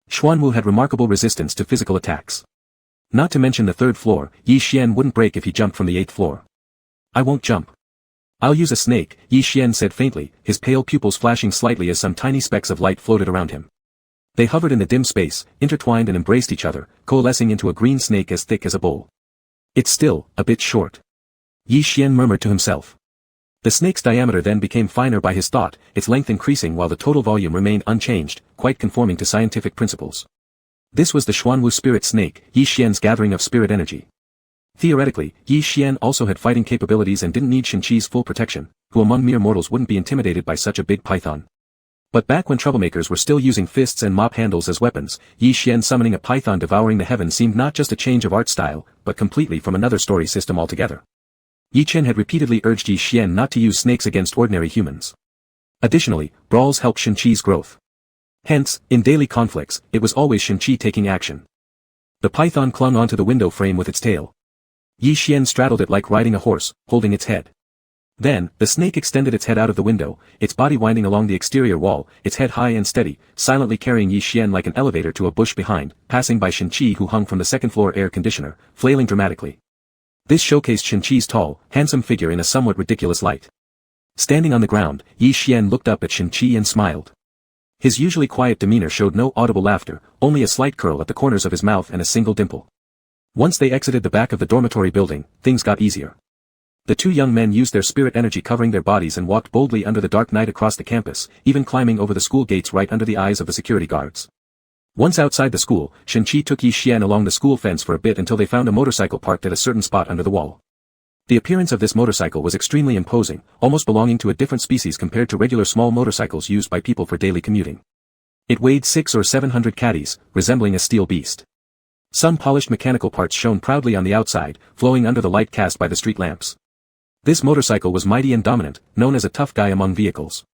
Xuanwu had remarkable resistance to physical attacks. Not to mention the third floor, Yi Xian wouldn't break if he jumped from the 8th floor. "I won't jump. I'll use a snake," Yi Xian said faintly, his pale pupils flashing slightly as some tiny specks of light floated around him. They hovered in the dim space, intertwined and embraced each other, coalescing into a green snake as thick as a bowl. "It's still a bit short," Yi Xian murmured to himself. The snake's diameter then became finer by his thought, its length increasing while the total volume remained unchanged, quite conforming to scientific principles. This was the Xuanwu spirit snake, Yi Xian's gathering of spirit energy. Theoretically, Yi Xian also had fighting capabilities and didn't need Shen-Chi's full protection, who among mere mortals wouldn't be intimidated by such a big python. But back when troublemakers were still using fists and mop handles as weapons, Yi Xian summoning a python devouring the heavens seemed not just a change of art style, but completely from another story system altogether. Yi Chen had repeatedly urged Yi Xian not to use snakes against ordinary humans. Additionally, brawls helped Shen-Chi's growth. Hence, in daily conflicts, it was always Shen-Chi taking action. The python clung onto the window frame with its tail. Yi Xian straddled it like riding a horse, holding its head. Then, the snake extended its head out of the window, its body winding along the exterior wall, its head high and steady, silently carrying Yi Xian like an elevator to a bush behind, passing by Shen-Chi who hung from the second-floor air conditioner, flailing dramatically. This showcased Shen-Chi's tall, handsome figure in a somewhat ridiculous light. Standing on the ground, Yi Xian looked up at Shen-Chi and smiled. His usually quiet demeanor showed no audible laughter, only a slight curl at the corners of his mouth and a single dimple. Once they exited the back of the dormitory building, things got easier. The two young men used their spirit energy covering their bodies and walked boldly under the dark night across the campus, even climbing over the school gates right under the eyes of the security guards. Once outside the school, Shen-Chi took Yi Xian along the school fence for a bit until they found a motorcycle parked at a certain spot under the wall. The appearance of this motorcycle was extremely imposing, almost belonging to a different species compared to regular small motorcycles used by people for daily commuting. It weighed 600 or 700 caddies, resembling a steel beast. Some polished mechanical parts shone proudly on the outside, flowing under the light cast by the street lamps. This motorcycle was mighty and dominant, known as a tough guy among vehicles.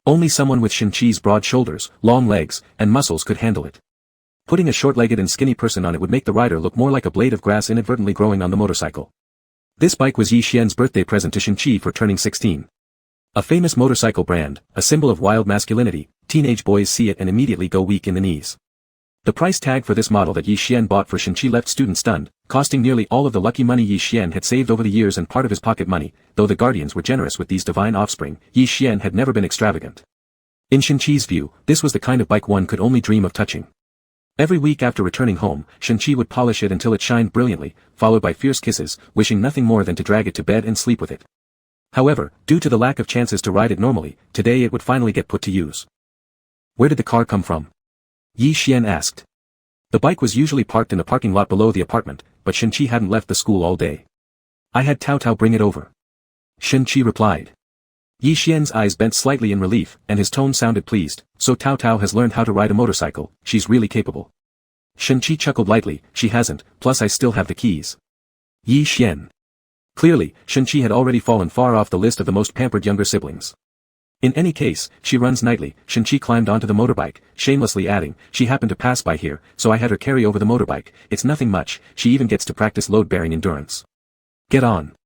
Only someone with Shen-Chi's broad shoulders, long legs, and muscles could handle it. Putting a short-legged and skinny person on it would make the rider look more like a blade of grass inadvertently growing on the motorcycle. This bike was Yi Xian's birthday present to Shen-Chi for turning 16. A famous motorcycle brand, a symbol of wild masculinity, teenage boys see it and immediately go weak in the knees. The price tag for this model that Yi Xian bought for Shen-Chi left students stunned, costing nearly all of the lucky money Yi Xian had saved over the years and part of his pocket money. Though the guardians were generous with these divine offspring, Yi Xian had never been extravagant. In Shen-Chi's view, this was the kind of bike one could only dream of touching. Every week after returning home, Shen-Chi would polish it until it shined brilliantly, followed by fierce kisses, wishing nothing more than to drag it to bed and sleep with it. However, due to the lack of chances to ride it normally, today it would finally get put to use. "Where did the car come from?" Yi Xian asked. The bike was usually parked in the parking lot below the apartment, but Shen-Chi hadn't left the school all day. "I had Tao Tao bring it over," Shen-Chi replied. Yi Xian's eyes bent slightly in relief, and his tone sounded pleased. "So Tao Tao has learned how to ride a motorcycle, she's really capable." Shen-Chi chuckled lightly. "She hasn't, plus I still have the keys." Yi Xian. Clearly, Shen-Chi had already fallen far off the list of the most pampered younger siblings. In any case, she runs nightly. Shin-Chi climbed onto the motorbike, shamelessly adding, she happened to pass by here, so I had her carry over the motorbike. It's nothing much, she even gets to practice load-bearing endurance. Get on.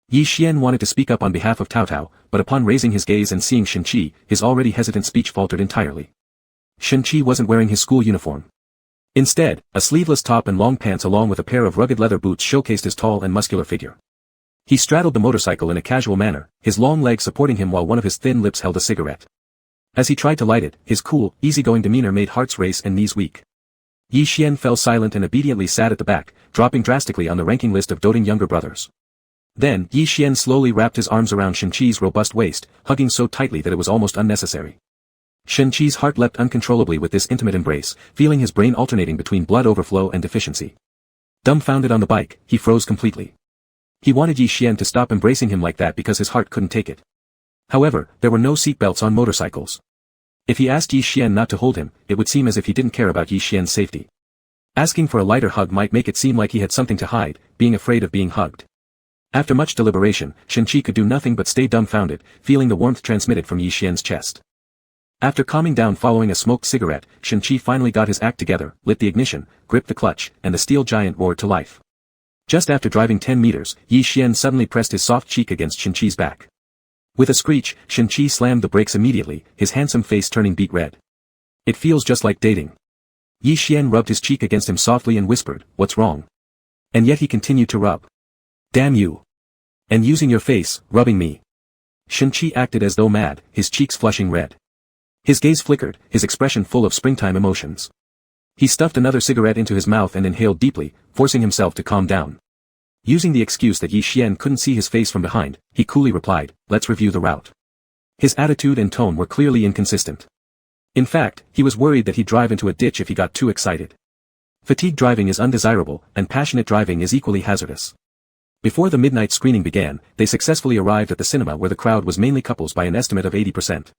Yi Xian wanted to speak up on behalf of Cao Cao, but upon raising his gaze and seeing Shin-Chi, his already hesitant speech faltered entirely. Shin-Chi wasn't wearing his school uniform. Instead, a sleeveless top and long pants along with a pair of rugged leather boots showcased his tall and muscular figure. He straddled the motorcycle in a casual manner, his long legs supporting him while one of his thin lips held a cigarette. As he tried to light it, his cool, easygoing demeanor made hearts race and knees weak. Yi Xian fell silent and obediently sat at the back, dropping drastically on the ranking list of doting younger brothers. Then, Yi Xian slowly wrapped his arms around Shin-Chi's robust waist, hugging so tightly that it was almost unnecessary. Shin-Chi's heart leapt uncontrollably with this intimate embrace, feeling his brain alternating between blood overflow and deficiency. Dumbfounded on the bike, he froze completely. He wanted Yi Xian to stop embracing him like that because his heart couldn't take it. However, there were no seatbelts on motorcycles. If he asked Yi Xian not to hold him, it would seem as if he didn't care about Yi Xian's safety. Asking for a lighter hug might make it seem like he had something to hide, being afraid of being hugged. After much deliberation, Shin-Chi could do nothing but stay dumbfounded, feeling the warmth transmitted from Yi Xian's chest. After calming down following a smoked cigarette, Shin-Chi finally got his act together, lit the ignition, gripped the clutch, and the steel giant roared to life. Just after driving 10 meters, Yi Xian suddenly pressed his soft cheek against Shin-Chi's back. With a screech, Shin-Chi slammed the brakes immediately, his handsome face turning beet red. It feels just like dating. Yi Xian rubbed his cheek against him softly and whispered, what's wrong? And yet he continued to rub. Damn you. And using your face, rubbing me. Shin-Chi acted as though mad, his cheeks flushing red. His gaze flickered, his expression full of springtime emotions. He stuffed another cigarette into his mouth and inhaled deeply, forcing himself to calm down. Using the excuse that Yi Xian couldn't see his face from behind, he coolly replied, let's review the route. His attitude and tone were clearly inconsistent. In fact, he was worried that he'd drive into a ditch if he got too excited. Fatigue driving is undesirable, and passionate driving is equally hazardous. Before the midnight screening began, they successfully arrived at the cinema where the crowd was mainly couples by an estimate of 80%.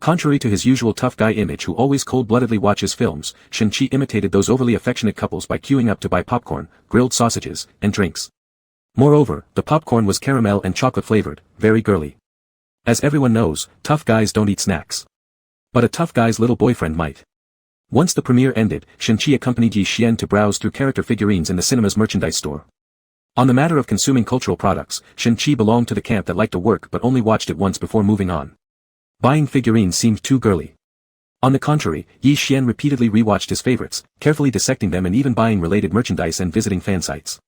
Contrary to his usual tough guy image who always cold-bloodedly watches films, Shin-Chi imitated those overly affectionate couples by queuing up to buy popcorn, grilled sausages, and drinks. Moreover, the popcorn was caramel and chocolate-flavored, very girly. As everyone knows, tough guys don't eat snacks. But a tough guy's little boyfriend might. Once the premiere ended, Shin-Chi accompanied Yi Xian to browse through character figurines in the cinema's merchandise store. On the matter of consuming cultural products, Shin-Chi belonged to the camp that liked to work but only watched it once before moving on. Buying figurines seemed too girly. On the contrary, Yi Xian repeatedly rewatched his favorites, carefully dissecting them and even buying related merchandise and visiting fan sites.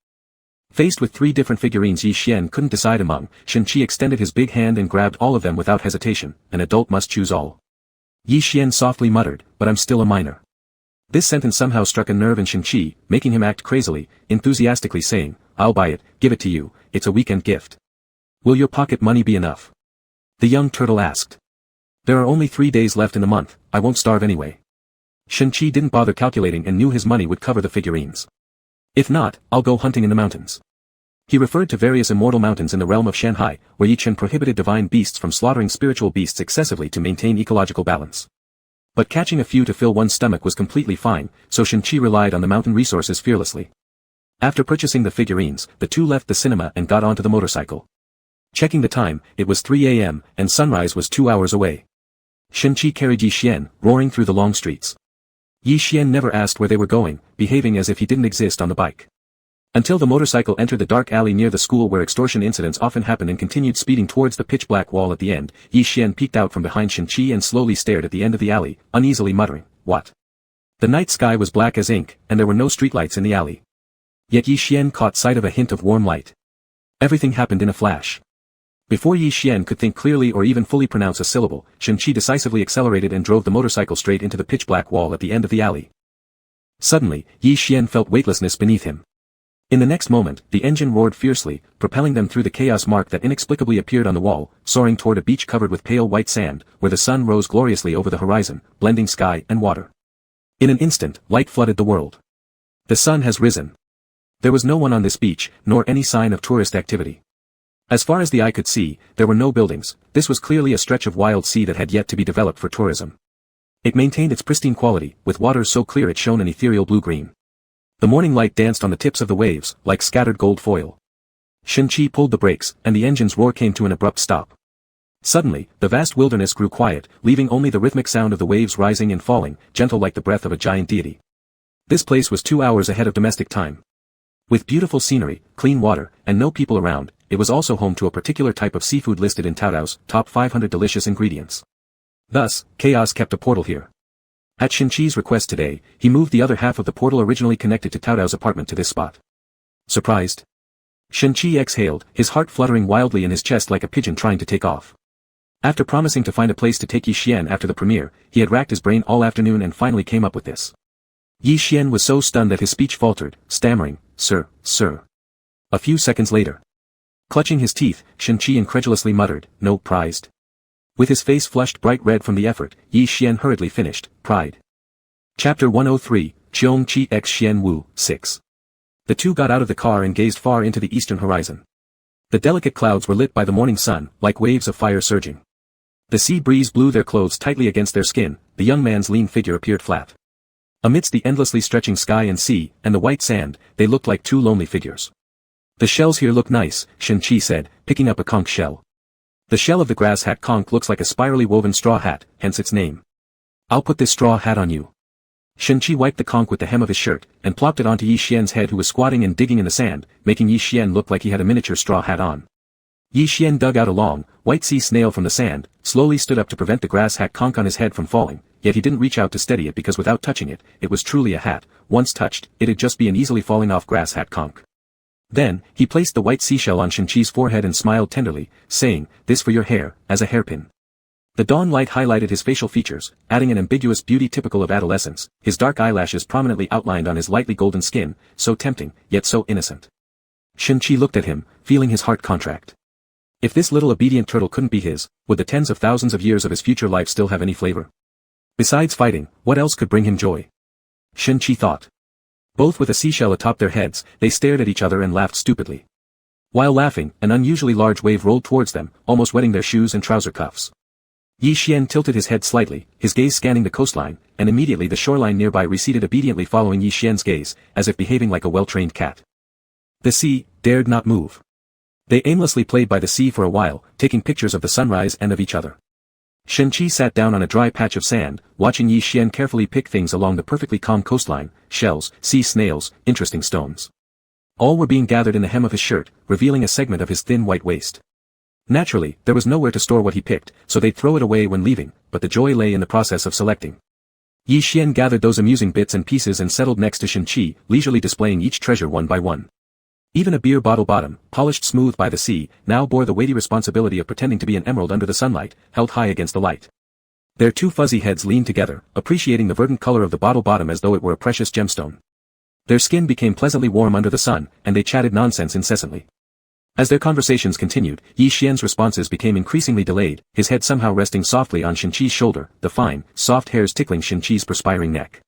Faced with 3 different figurines Yi Xian couldn't decide among, Shin-Chi extended his big hand and grabbed all of them without hesitation. An adult must choose all. Yi Xian softly muttered, but I'm still a minor. This sentence somehow struck a nerve in Shin-Chi, making him act crazily, enthusiastically saying, I'll buy it, give it to you, it's a weekend gift. Will your pocket money be enough? The young turtle asked. There are only 3 days left in the month, I won't starve anyway. Shin-Chi didn't bother calculating and knew his money would cover the figurines. If not, I'll go hunting in the mountains. He referred to various immortal mountains in the realm of Shanghai, where Yi Chen prohibited divine beasts from slaughtering spiritual beasts excessively to maintain ecological balance. But catching a few to fill one's stomach was completely fine, so Shin-Chi relied on the mountain resources fearlessly. After purchasing the figurines, the two left the cinema and got onto the motorcycle. Checking the time, it was 3 a.m., and sunrise was 2 hours away. Shin-Chi carried Yi Xian, roaring through the long streets. Yi Xian never asked where they were going, behaving as if he didn't exist on the bike. Until the motorcycle entered the dark alley near the school where extortion incidents often happen and continued speeding towards the pitch-black wall at the end, Yi Xian peeked out from behind Shin-Chi and slowly stared at the end of the alley, uneasily muttering, what? The night sky was black as ink, and there were no streetlights in the alley. Yet Yi Xian caught sight of a hint of warm light. Everything happened in a flash. Before Yi Xian could think clearly or even fully pronounce a syllable, Shin-Chi decisively accelerated and drove the motorcycle straight into the pitch-black wall at the end of the alley. Suddenly, Yi Xian felt weightlessness beneath him. In the next moment, the engine roared fiercely, propelling them through the chaos mark that inexplicably appeared on the wall, soaring toward a beach covered with pale white sand, where the sun rose gloriously over the horizon, blending sky and water. In an instant, light flooded the world. The sun has risen. There was no one on this beach, nor any sign of tourist activity. As far as the eye could see, there were no buildings. This was clearly a stretch of wild sea that had yet to be developed for tourism. It maintained its pristine quality, with waters so clear it shone an ethereal blue-green. The morning light danced on the tips of the waves, like scattered gold foil. Shin-Chi pulled the brakes, and the engine's roar came to an abrupt stop. Suddenly, the vast wilderness grew quiet, leaving only the rhythmic sound of the waves rising and falling, gentle like the breath of a giant deity. This place was 2 hours ahead of domestic time. With beautiful scenery, clean water, and no people around, it was also home to a particular type of seafood listed in Taodao's top 500 delicious ingredients. Thus, Chaos kept a portal here. At Shinchi's request today, he moved the other half of the portal originally connected to Taodao's apartment to this spot. Surprised? Shinchi exhaled, his heart fluttering wildly in his chest like a pigeon trying to take off. After promising to find a place to take Yi Xian after the premiere, he had racked his brain all afternoon and finally came up with this. Yi Xian was so stunned that his speech faltered, stammering, "Sir, sir." A few seconds later. Clutching his teeth, Shinchi incredulously muttered, "No, prized." With his face flushed bright red from the effort, Yi Xian hurriedly finished, "Pride." Chapter 103, Qiong Qi x Xian Wu, 6. The two got out of the car and gazed far into the eastern horizon. The delicate clouds were lit by the morning sun, like waves of fire surging. The sea breeze blew their clothes tightly against their skin, the young man's lean figure appeared flat. Amidst the endlessly stretching sky and sea, and the white sand, they looked like two lonely figures. "The shells here look nice," Shinchi said, picking up a conch shell. The shell of the grass hat conch looks like a spirally woven straw hat, hence its name. "I'll put this straw hat on you." Shinchi wiped the conch with the hem of his shirt, and plopped it onto Yi Xian's head, who was squatting and digging in the sand, making Yi Xian look like he had a miniature straw hat on. Yi Xian dug out a long, white sea snail from the sand, slowly stood up to prevent the grass hat conch on his head from falling, yet he didn't reach out to steady it because without touching it, it was truly a hat. Once touched, it'd just be an easily falling off grass hat conch. Then, he placed the white seashell on Shinchi's forehead and smiled tenderly, saying, "This for your hair, as a hairpin." The dawn light highlighted his facial features, adding an ambiguous beauty typical of adolescence, his dark eyelashes prominently outlined on his lightly golden skin, so tempting, yet so innocent. Shinchi looked at him, feeling his heart contract. If this little obedient turtle couldn't be his, would the tens of thousands of years of his future life still have any flavor? Besides fighting, what else could bring him joy? Shinchi thought. Both with a seashell atop their heads, they stared at each other and laughed stupidly. While laughing, an unusually large wave rolled towards them, almost wetting their shoes and trouser cuffs. Yi Xian tilted his head slightly, his gaze scanning the coastline, and immediately the shoreline nearby receded obediently following Yi Xian's gaze, as if behaving like a well-trained cat. The sea dared not move. They aimlessly played by the sea for a while, taking pictures of the sunrise and of each other. Shinchi sat down on a dry patch of sand, watching Yi Xian carefully pick things along the perfectly calm coastline, shells, sea snails, interesting stones. All were being gathered in the hem of his shirt, revealing a segment of his thin white waist. Naturally, there was nowhere to store what he picked, so they'd throw it away when leaving, but the joy lay in the process of selecting. Yi Xian gathered those amusing bits and pieces and settled next to Shinchi, leisurely displaying each treasure one by one. Even a beer bottle bottom, polished smooth by the sea, now bore the weighty responsibility of pretending to be an emerald under the sunlight, held high against the light. Their two fuzzy heads leaned together, appreciating the verdant color of the bottle bottom as though it were a precious gemstone. Their skin became pleasantly warm under the sun, and they chatted nonsense incessantly. As their conversations continued, Yi Xian's responses became increasingly delayed, his head somehow resting softly on Shinchi's shoulder, the fine, soft hairs tickling Shinchi's perspiring neck.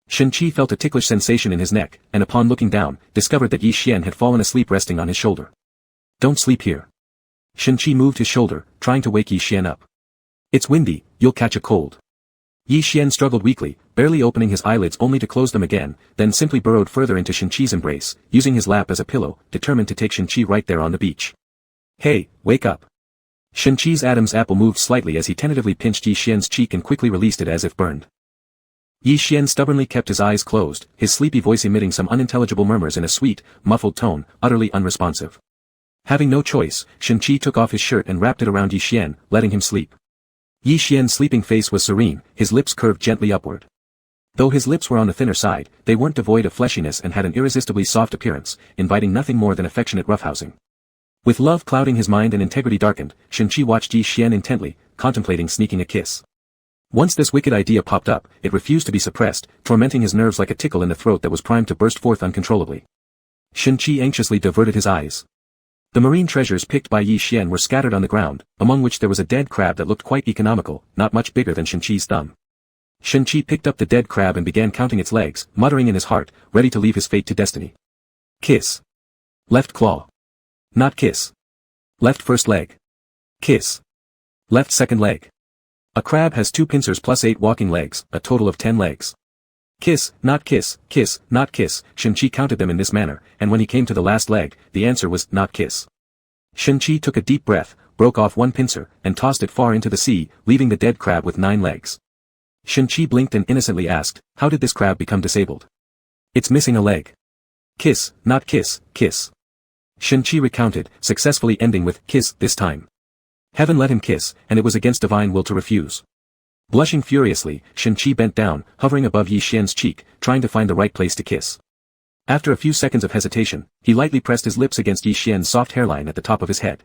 Shinchi felt a ticklish sensation in his neck, and upon looking down, discovered that Yi Xian had fallen asleep resting on his shoulder. "Don't sleep here." Shinchi moved his shoulder, trying to wake Yi Xian up. "It's windy, you'll catch a cold." Yi Xian struggled weakly, barely opening his eyelids only to close them again, then simply burrowed further into Shinchi's embrace, using his lap as a pillow, determined to take Shinchi right there on the beach. "Hey, wake up." Shinchi's Adam's apple moved slightly as he tentatively pinched Yi Xian's cheek and quickly released it as if burned. Yi Xian stubbornly kept his eyes closed, his sleepy voice emitting some unintelligible murmurs in a sweet, muffled tone, utterly unresponsive. Having no choice, Shinchi took off his shirt and wrapped it around Yi Xian, letting him sleep. Yi Xian's sleeping face was serene, his lips curved gently upward. Though his lips were on the thinner side, they weren't devoid of fleshiness and had an irresistibly soft appearance, inviting nothing more than affectionate roughhousing. With love clouding his mind and integrity darkened, Shinchi watched Yi Xian intently, contemplating sneaking a kiss. Once this wicked idea popped up, it refused to be suppressed, tormenting his nerves like a tickle in the throat that was primed to burst forth uncontrollably. Shinchi anxiously diverted his eyes. The marine treasures picked by Yi Xian were scattered on the ground, among which there was a dead crab that looked quite economical, not much bigger than Shinchi's thumb. Shinchi picked up the dead crab and began counting its legs, muttering in his heart, ready to leave his fate to destiny. Kiss. Left claw. Not kiss. Left first leg. Kiss. Left second leg. A crab has 2 pincers plus 8 walking legs, a total of 10 legs. Kiss, not kiss, kiss, not kiss. Shinchi counted them in this manner, and when he came to the last leg, the answer was not kiss. Shinchi took a deep breath, broke off one pincer, and tossed it far into the sea, leaving the dead crab with 9 legs. Shen-Chi blinked and innocently asked, how did this crab become disabled? It's missing a leg. Kiss, not kiss, kiss. Shen-Chi recounted, successfully ending with, kiss, this time. Heaven let him kiss, and it was against divine will to refuse. Blushing furiously, Shen-Chi bent down, hovering above Yi Xian's cheek, trying to find the right place to kiss. After a few seconds of hesitation, he lightly pressed his lips against Yi Xian's soft hairline at the top of his head.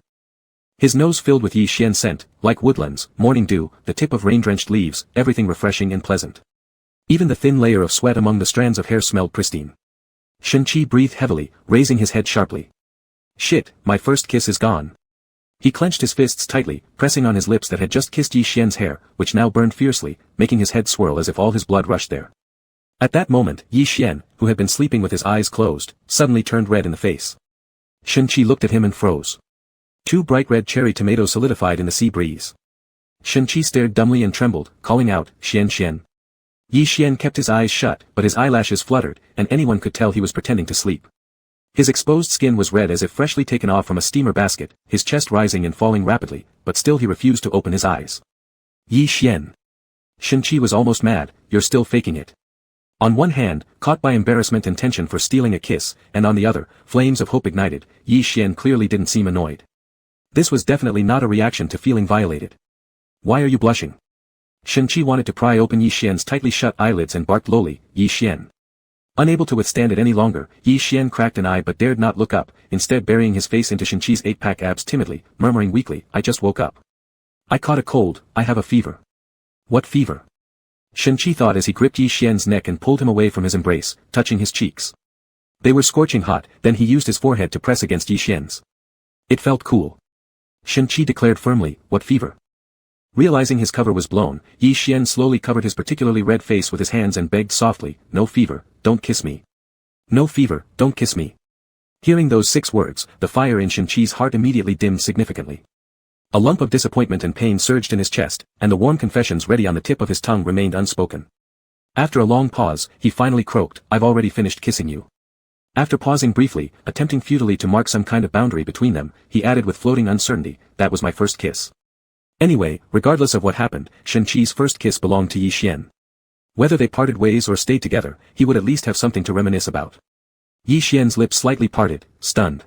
His nose filled with Yi Xian's scent, like woodlands, morning dew, the tip of rain-drenched leaves, everything refreshing and pleasant. Even the thin layer of sweat among the strands of hair smelled pristine. Shen-Chi breathed heavily, raising his head sharply. Shit, my first kiss is gone. He clenched his fists tightly, pressing on his lips that had just kissed Yi Xian's hair, which now burned fiercely, making his head swirl as if all his blood rushed there. At that moment, Yi Xian, who had been sleeping with his eyes closed, suddenly turned red in the face. Shen-Chi looked at him and froze. 2 bright red cherry tomatoes solidified in the sea breeze. Shen-Chi stared dumbly and trembled, calling out, Xian Xian. Yi Xian kept his eyes shut, but his eyelashes fluttered, and anyone could tell he was pretending to sleep. His exposed skin was red as if freshly taken off from a steamer basket, his chest rising and falling rapidly, but still he refused to open his eyes. Yi Xian. Shen-Chi was almost mad, you're still faking it. On one hand, caught by embarrassment and tension for stealing a kiss, and on the other, flames of hope ignited, Yi Xian clearly didn't seem annoyed. This was definitely not a reaction to feeling violated. Why are you blushing? Shen-Chi wanted to pry open Yi Xian's tightly shut eyelids and barked lowly, Yi Xian. Unable to withstand it any longer, Yi Xian cracked an eye but dared not look up, instead burying his face into Shen-Chi's 8-pack abs timidly, murmuring weakly, I just woke up. I caught a cold, I have a fever. What fever? Shen-Chi thought as he gripped Yi Xian's neck and pulled him away from his embrace, touching his cheeks. They were scorching hot, then he used his forehead to press against Yi Xian's. It felt cool. Shen-Chi declared firmly, what fever? Realizing his cover was blown, Yi Xian slowly covered his particularly red face with his hands and begged softly, no fever, don't kiss me. No fever, don't kiss me. Hearing those 6 words, the fire in Shen-Chi's heart immediately dimmed significantly. A lump of disappointment and pain surged in his chest, and the warm confessions ready on the tip of his tongue remained unspoken. After a long pause, he finally croaked, I've already finished kissing you. After pausing briefly, attempting futilely to mark some kind of boundary between them, he added with floating uncertainty, that was my first kiss. Anyway, regardless of what happened, Shen-Chi's first kiss belonged to Yi Xian. Whether they parted ways or stayed together, he would at least have something to reminisce about. Yi Xian's lips slightly parted, stunned.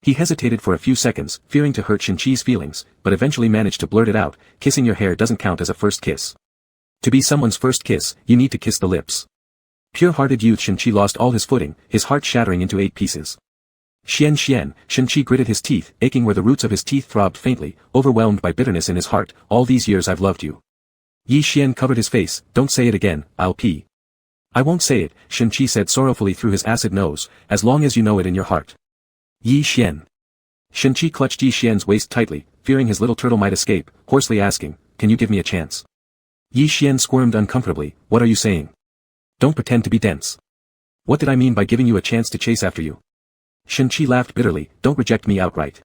He hesitated for a few seconds, fearing to hurt Shen-Chi's feelings, but eventually managed to blurt it out, kissing your hair doesn't count as a first kiss. To be someone's first kiss, you need to kiss the lips. Pure-hearted youth Shen-Chi lost all his footing, his heart shattering into 8 pieces. Xian Xian, Shen-Chi gritted his teeth, aching where the roots of his teeth throbbed faintly, overwhelmed by bitterness in his heart, all these years I've loved you. Yi Xian covered his face, don't say it again, I'll pee. I won't say it, Shen-Chi said sorrowfully through his acid nose, as long as you know it in your heart. Yi Xian. Shen-Chi clutched Yi Xian's waist tightly, fearing his little turtle might escape, hoarsely asking, can you give me a chance? Yi Xian squirmed uncomfortably, what are you saying? Don't pretend to be dense. What did I mean by giving you a chance to chase after you? Shen-Chi laughed bitterly, don't reject me outright.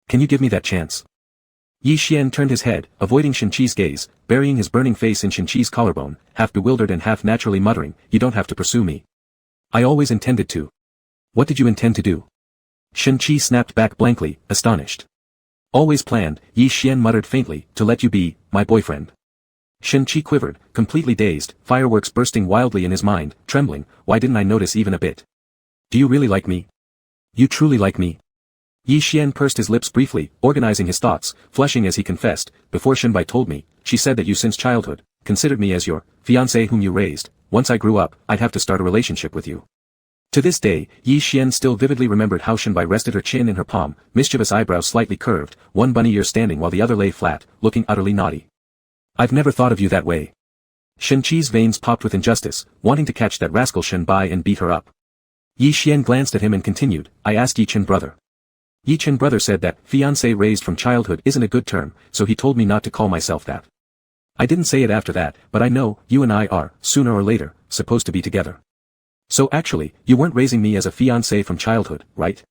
Can you give me that chance? Yi Xian turned his head, avoiding Shen-Chi's gaze, burying his burning face in Shen-Chi's collarbone, half bewildered and half naturally muttering, you don't have to pursue me. I always intended to. What did you intend to do? Shen-Chi snapped back blankly, astonished. Always planned, Yi Xian muttered faintly, to let you be, my boyfriend. Shen-Chi quivered, completely dazed, fireworks bursting wildly in his mind, trembling, why didn't I notice even a bit? Do you really like me? You truly like me? Yi Xian pursed his lips briefly, organizing his thoughts, flushing as he confessed, before Shenbai told me, she said that you since childhood, considered me as your, fiancé whom you raised, once I grew up, I'd have to start a relationship with you. To this day, Yi Xian still vividly remembered how Shenbai rested her chin in her palm, mischievous eyebrows slightly curved, one bunny ear standing while the other lay flat, looking utterly naughty. I've never thought of you that way. Shen-Chi's veins popped with injustice, wanting to catch that rascal Shenbai and beat her up. Yi Xian glanced at him and continued, I asked Yi Chen brother. Yi Chen brother said that, fiancé raised from childhood isn't a good term, so he told me not to call myself that. I didn't say it after that, but I know, you and I are, sooner or later, supposed to be together. So actually, you weren't raising me as a fiancé from childhood, right?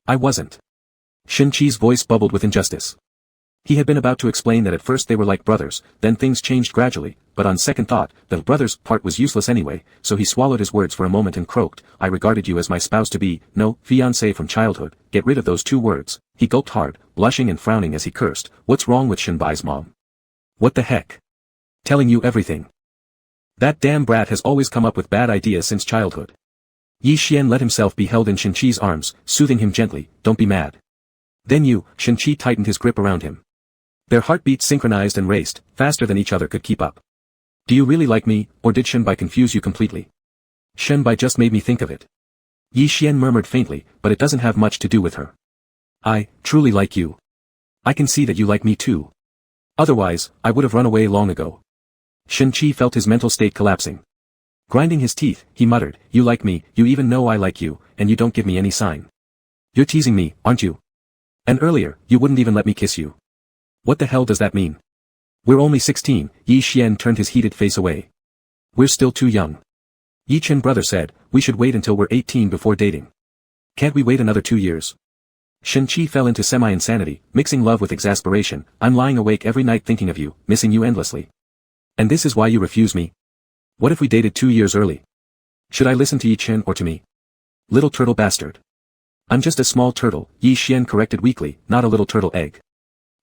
I wasn't. Shen-Chi's voice bubbled with injustice. He had been about to explain that at first they were like brothers, then things changed gradually, but on second thought, the brothers part was useless anyway, so he swallowed his words for a moment and croaked, I regarded you as my spouse-to-be, no, fiancé from childhood, get rid of those two words. He gulped hard, blushing and frowning as he cursed, what's wrong with Shenbai's mom? What the heck? Telling you everything. That damn brat has always come up with bad ideas since childhood. Yi Xian let himself be held in Shenqi's arms, soothing him gently, don't be mad. Then Shenqi tightened his grip around him. Their heartbeats synchronized and raced, faster than each other could keep up. Do you really like me, or did Shenbai confuse you completely? Shenbai just made me think of it. Yi Xian murmured faintly, but it doesn't have much to do with her. I truly like you. I can see that you like me too. Otherwise, I would have run away long ago. Shenqi felt his mental state collapsing. Grinding his teeth, he muttered, you like me, you even know I like you, and you don't give me any sign. You're teasing me, aren't you? And earlier, you wouldn't even let me kiss you. What the hell does that mean? We're only 16, Yi Xian turned his heated face away. We're still too young. Yi Chen brother said, we should wait until we're 18 before dating. Can't we wait another 2 years? Shenqi fell into semi-insanity, mixing love with exasperation, I'm lying awake every night thinking of you, missing you endlessly. And this is why you refuse me? What if we dated 2 years early? Should I listen to Yi Chen or to me? Little turtle bastard. I'm just a small turtle, Yi Xian corrected weakly, not a little turtle egg.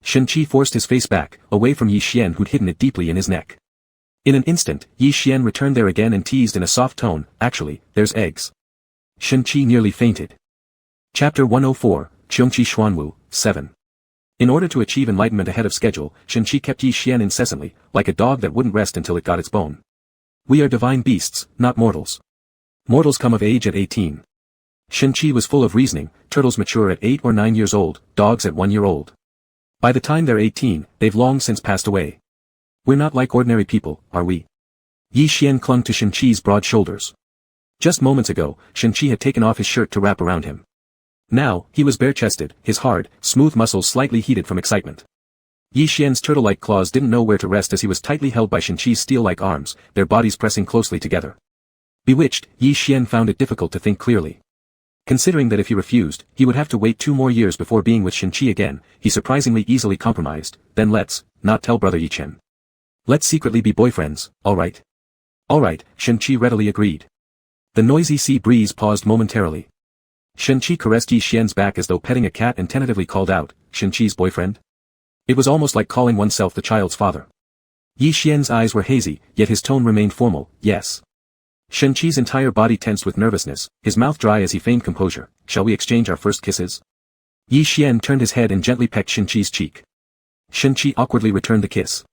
Shenqi forced his face back, away from Yi Xian who'd hidden it deeply in his neck. In an instant, Yi Xian returned there again and teased in a soft tone, actually, there's eggs. Shenqi nearly fainted. Chapter 104, Qiongqi Xuanwu, 7. In order to achieve enlightenment ahead of schedule, Shenqi kept Yi Xian incessantly, like a dog that wouldn't rest until it got its bone. We are divine beasts, not mortals. Mortals come of age at 18. Shenqi was full of reasoning, turtles mature at 8 or 9 years old, dogs at 1 year old. By the time they're 18, they've long since passed away. We're not like ordinary people, are we? Yi Xian clung to Shenqi's broad shoulders. Just moments ago, Shenqi had taken off his shirt to wrap around him. Now, he was bare-chested, his hard, smooth muscles slightly heated from excitement. Yi Xian's turtle-like claws didn't know where to rest as he was tightly held by Shenqi's steel-like arms, their bodies pressing closely together. Bewitched, Yi Xian found it difficult to think clearly. Considering that if he refused, he would have to wait 2 more years before being with Shenqi again, he surprisingly easily compromised, then let's not tell brother Yi Chen. Let's secretly be boyfriends, alright? Alright, Shenqi readily agreed. The noisy sea breeze paused momentarily. Shenqi caressed Yi Xian's back as though petting a cat and tentatively called out, Shenqi's boyfriend? It was almost like calling oneself the child's father. Yi Xian's eyes were hazy, yet his tone remained formal, yes. Shenqi's entire body tensed with nervousness, his mouth dry as he feigned composure, shall we exchange our first kisses? Yi Xian turned his head and gently pecked Shenqi's cheek. Shenqi awkwardly returned the kiss.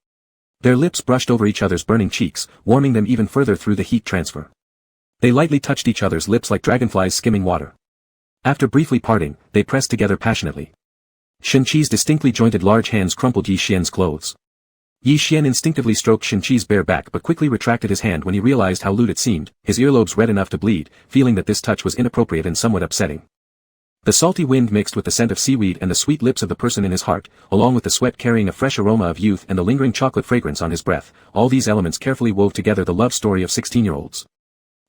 Their lips brushed over each other's burning cheeks, warming them even further through the heat transfer. They lightly touched each other's lips like dragonflies skimming water. After briefly parting, they pressed together passionately. Shenqi's distinctly jointed large hands crumpled Yi Xian's clothes. Yi Xian instinctively stroked Shenqi's bare back but quickly retracted his hand when he realized how lewd it seemed, his earlobes red enough to bleed, feeling that this touch was inappropriate and somewhat upsetting. The salty wind mixed with the scent of seaweed and the sweet lips of the person in his heart, along with the sweat carrying a fresh aroma of youth and the lingering chocolate fragrance on his breath, all these elements carefully wove together the love story of 16-year-olds.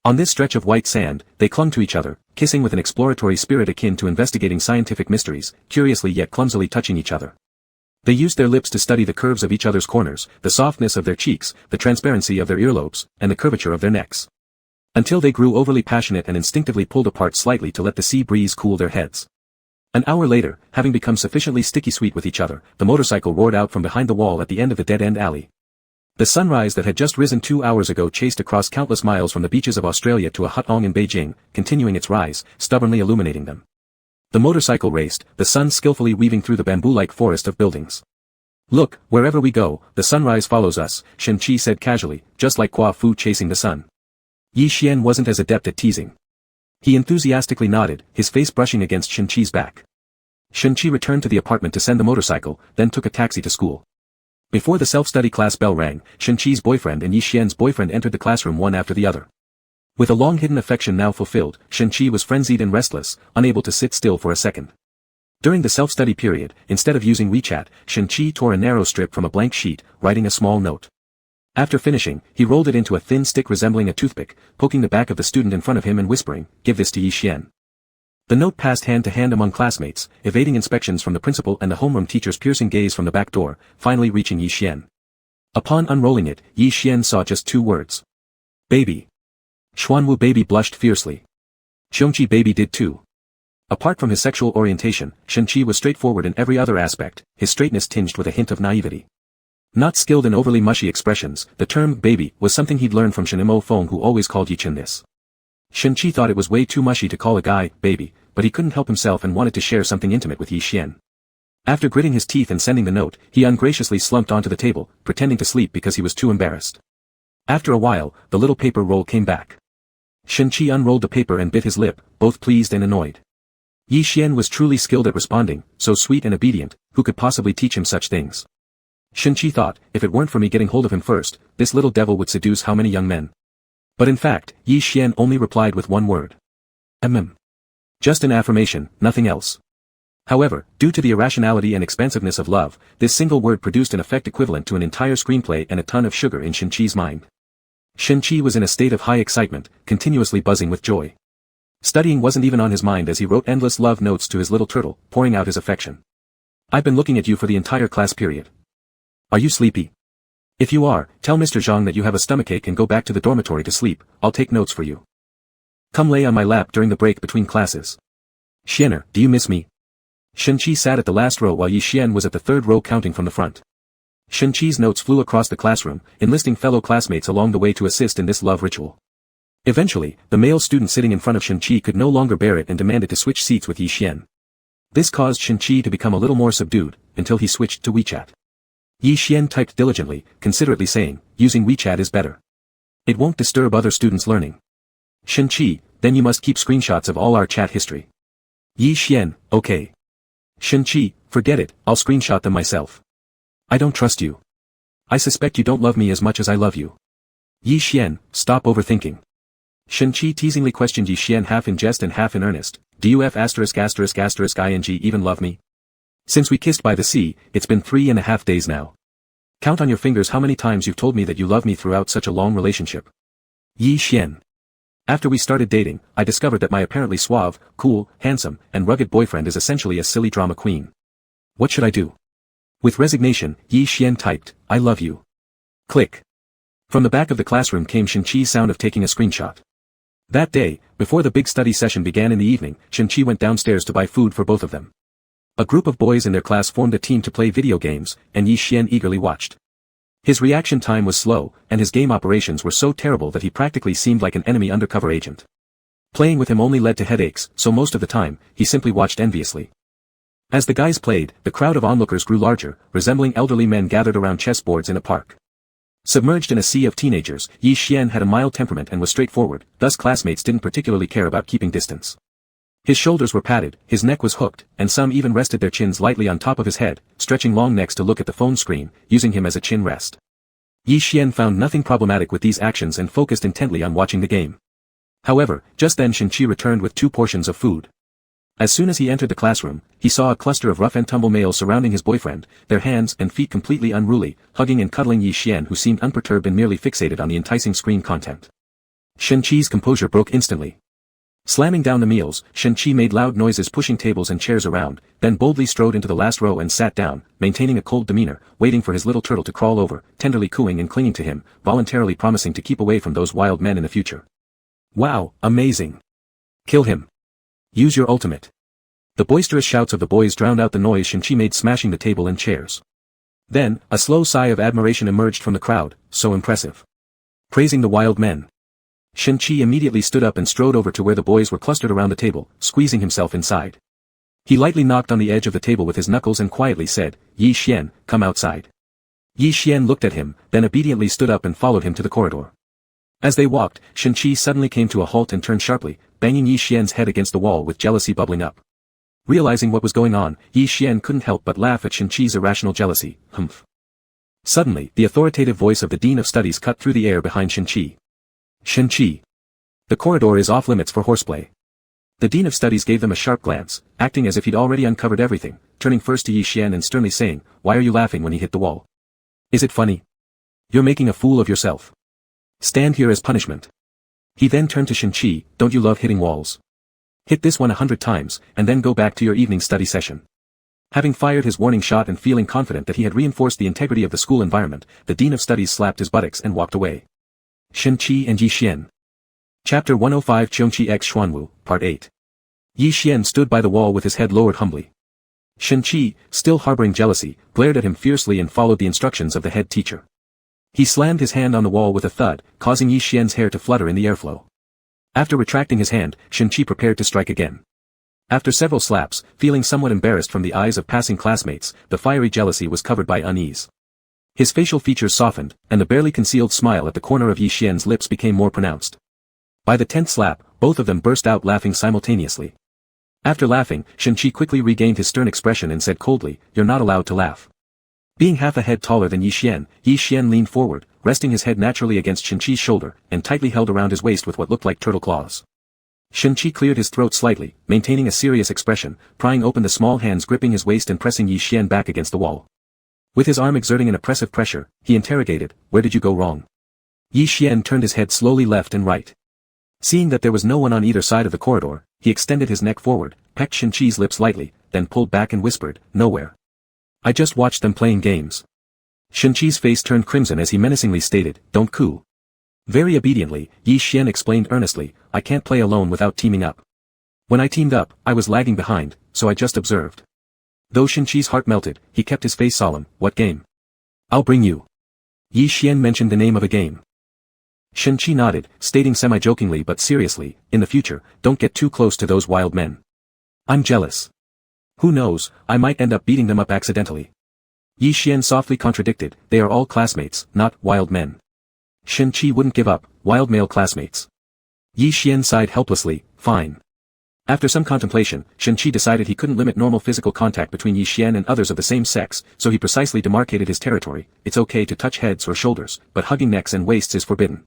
On this stretch of white sand, they clung to each other, kissing with an exploratory spirit akin to investigating scientific mysteries, curiously yet clumsily touching each other. They used their lips to study the curves of each other's corners, the softness of their cheeks, the transparency of their earlobes, and the curvature of their necks. Until they grew overly passionate and instinctively pulled apart slightly to let the sea breeze cool their heads. An hour later, having become sufficiently sticky sweet with each other, the motorcycle roared out from behind the wall at the end of the dead-end alley. The sunrise that had just risen 2 hours ago chased across countless miles from the beaches of Australia to a hutong in Beijing, continuing its rise, stubbornly illuminating them. The motorcycle raced, the sun skillfully weaving through the bamboo-like forest of buildings. Look, wherever we go, the sunrise follows us, Shenqi said casually, just like Kua Fu chasing the sun. Yi Xian wasn't as adept at teasing. He enthusiastically nodded, his face brushing against Shenqi's back. Shenqi returned to the apartment to send the motorcycle, then took a taxi to school. Before the self-study class bell rang, Shenqi's boyfriend and Yi Xian's boyfriend entered the classroom one after the other. With a long-hidden affection now fulfilled, Shenqi was frenzied and restless, unable to sit still for a second. During the self-study period, instead of using WeChat, Shenqi tore a narrow strip from a blank sheet, writing a small note. After finishing, he rolled it into a thin stick resembling a toothpick, poking the back of the student in front of him and whispering, "Give this to Yi Xian." The note passed hand to hand among classmates, evading inspections from the principal and the homeroom teacher's piercing gaze from the back door, finally reaching Yi Xian. Upon unrolling it, Yi Xian saw just 2 words. Baby. Xuanwu baby blushed fiercely. Xiongqi baby did too. Apart from his sexual orientation, Shenqi was straightforward in every other aspect, his straightness tinged with a hint of naivety. Not skilled in overly mushy expressions, the term baby was something he'd learned from Shenimo Feng, who always called Yi Chen this. Shenqi thought it was way too mushy to call a guy baby, but he couldn't help himself and wanted to share something intimate with Yi Xian. After gritting his teeth and sending the note, he ungraciously slumped onto the table, pretending to sleep because he was too embarrassed. After a while, the little paper roll came back. Shenqi unrolled the paper and bit his lip, both pleased and annoyed. Yi Xian was truly skilled at responding, so sweet and obedient, who could possibly teach him such things? Shenqi thought, if it weren't for me getting hold of him first, this little devil would seduce how many young men? But in fact, Yi Xian only replied with 1 word. Just an affirmation, nothing else. However, due to the irrationality and expansiveness of love, this single word produced an effect equivalent to an entire screenplay and a ton of sugar in Shenqi's mind. Shenqi was in a state of high excitement, continuously buzzing with joy. Studying wasn't even on his mind as he wrote endless love notes to his little turtle, pouring out his affection. I've been looking at you for the entire class period. Are you sleepy? If you are, tell Mr. Zhang that you have a stomachache and go back to the dormitory to sleep, I'll take notes for you. Come lay on my lap during the break between classes. Xianer, do you miss me? Shenqi sat at the last row while Yi Xian was at the 3rd row counting from the front. Shenqi's notes flew across the classroom, enlisting fellow classmates along the way to assist in this love ritual. Eventually, the male student sitting in front of Shenqi could no longer bear it and demanded to switch seats with Yi Xian. This caused Shenqi to become a little more subdued, until he switched to WeChat. Yi Xian typed diligently, considerately saying, using WeChat is better. It won't disturb other students' learning. Shenqi, then you must keep screenshots of all our chat history. Yi Xian, okay. Shenqi, forget it, I'll screenshot them myself. I don't trust you. I suspect you don't love me as much as I love you. Yi Xian, stop overthinking. Shenqi teasingly questioned Yi Xian half in jest and half in earnest, do you *****ing even love me? Since we kissed by the sea, it's been 3.5 days now. Count on your fingers how many times you've told me that you love me throughout such a long relationship. Yi Xian. After we started dating, I discovered that my apparently suave, cool, handsome, and rugged boyfriend is essentially a silly drama queen. What should I do? With resignation, Yi Xian typed, I love you. Click. From the back of the classroom came Shenqi's sound of taking a screenshot. That day, before the big study session began in the evening, Shenqi went downstairs to buy food for both of them. A group of boys in their class formed a team to play video games, and Yi Xian eagerly watched. His reaction time was slow, and his game operations were so terrible that he practically seemed like an enemy undercover agent. Playing with him only led to headaches, so most of the time, he simply watched enviously. As the guys played, the crowd of onlookers grew larger, resembling elderly men gathered around chessboards in a park. Submerged in a sea of teenagers, Yi Xian had a mild temperament and was straightforward, thus classmates didn't particularly care about keeping distance. His shoulders were padded, his neck was hooked, and some even rested their chins lightly on top of his head, stretching long necks to look at the phone screen, using him as a chin rest. Yi Xian found nothing problematic with these actions and focused intently on watching the game. However, just then Shenqi returned with 2 portions of food. As soon as he entered the classroom, he saw a cluster of rough-and-tumble males surrounding his boyfriend, their hands and feet completely unruly, hugging and cuddling Yi Xian, who seemed unperturbed and merely fixated on the enticing screen content. Shenqi's composure broke instantly. Slamming down the meals, Shenqi made loud noises pushing tables and chairs around, then boldly strode into the last row and sat down, maintaining a cold demeanor, waiting for his little turtle to crawl over, tenderly cooing and clinging to him, voluntarily promising to keep away from those wild men in the future. Wow, amazing. Kill him. Use your ultimate. The boisterous shouts of the boys drowned out the noise Shenqi made smashing the table and chairs. Then, a slow sigh of admiration emerged from the crowd, so impressive. Praising the wild men. Shenqi immediately stood up and strode over to where the boys were clustered around the table, squeezing himself inside. He lightly knocked on the edge of the table with his knuckles and quietly said, Yi Xian, come outside. Yi Xian looked at him, then obediently stood up and followed him to the corridor. As they walked, Shenqi suddenly came to a halt and turned sharply, banging Yi Xian's head against the wall with jealousy bubbling up. Realizing what was going on, Yi Xian couldn't help but laugh at Shenqi's irrational jealousy. Humph. Suddenly, the authoritative voice of the Dean of Studies cut through the air behind Shenqi. Shenqi. The corridor is off limits for horseplay. The Dean of Studies gave them a sharp glance, acting as if he'd already uncovered everything, turning first to Yi Xian and sternly saying, Why are you laughing when he hit the wall? Is it funny? You're making a fool of yourself. Stand here as punishment. He then turned to Shenqi, don't you love hitting walls? Hit this one 100 times, and then go back to your evening study session. Having fired his warning shot and feeling confident that he had reinforced the integrity of the school environment, the Dean of Studies slapped his buttocks and walked away. Shen-Qi and Yi Xian. Chapter 105 Qiongqi x Xuanwu, Part 8. Yi Xian stood by the wall with his head lowered humbly. Shen-Qi, still harboring jealousy, glared at him fiercely and followed the instructions of the head teacher. He slammed his hand on the wall with a thud, causing Yi Xian's hair to flutter in the airflow. After retracting his hand, Shen-Qi prepared to strike again. After several slaps, feeling somewhat embarrassed from the eyes of passing classmates, the fiery jealousy was covered by unease. His facial features softened, and the barely concealed smile at the corner of Yi Xian's lips became more pronounced. By the 10th slap, both of them burst out laughing simultaneously. After laughing, Shen-Qi quickly regained his stern expression and said coldly, "You're not allowed to laugh." Being half a head taller than Yi Xian leaned forward, resting his head naturally against Shen-Qi's shoulder, and tightly held around his waist with what looked like turtle claws. Shen-Qi cleared his throat slightly, maintaining a serious expression, prying open the small hands gripping his waist and pressing Yi Xian back against the wall. With his arm exerting an oppressive pressure, he interrogated, "Where did you go wrong?" Yi Xian turned his head slowly left and right. Seeing that there was no one on either side of the corridor, he extended his neck forward, pecked Shen-Qi's lips lightly, then pulled back and whispered, "Nowhere. I just watched them playing games." Shen-Qi's face turned crimson as he menacingly stated, "Don't coo." Very obediently, Yi Xian explained earnestly, "I can't play alone without teaming up. When I teamed up, I was lagging behind, so I just observed." Though Shen-Qi's heart melted, he kept his face solemn. "What game?" "I'll bring you." Yi Xian mentioned the name of a game. Shen-Qi nodded, stating semi-jokingly but seriously, "In the future, don't get too close to those wild men. I'm jealous. Who knows, I might end up beating them up accidentally." Yi Xian softly contradicted, "They are all classmates, not wild men." Shen-Qi wouldn't give up, wild male classmates. Yi Xian sighed helplessly, "Fine." After some contemplation, Shen-Qi decided he couldn't limit normal physical contact between Yi Xian and others of the same sex, so he precisely demarcated his territory. "It's okay to touch heads or shoulders, but hugging necks and waists is forbidden.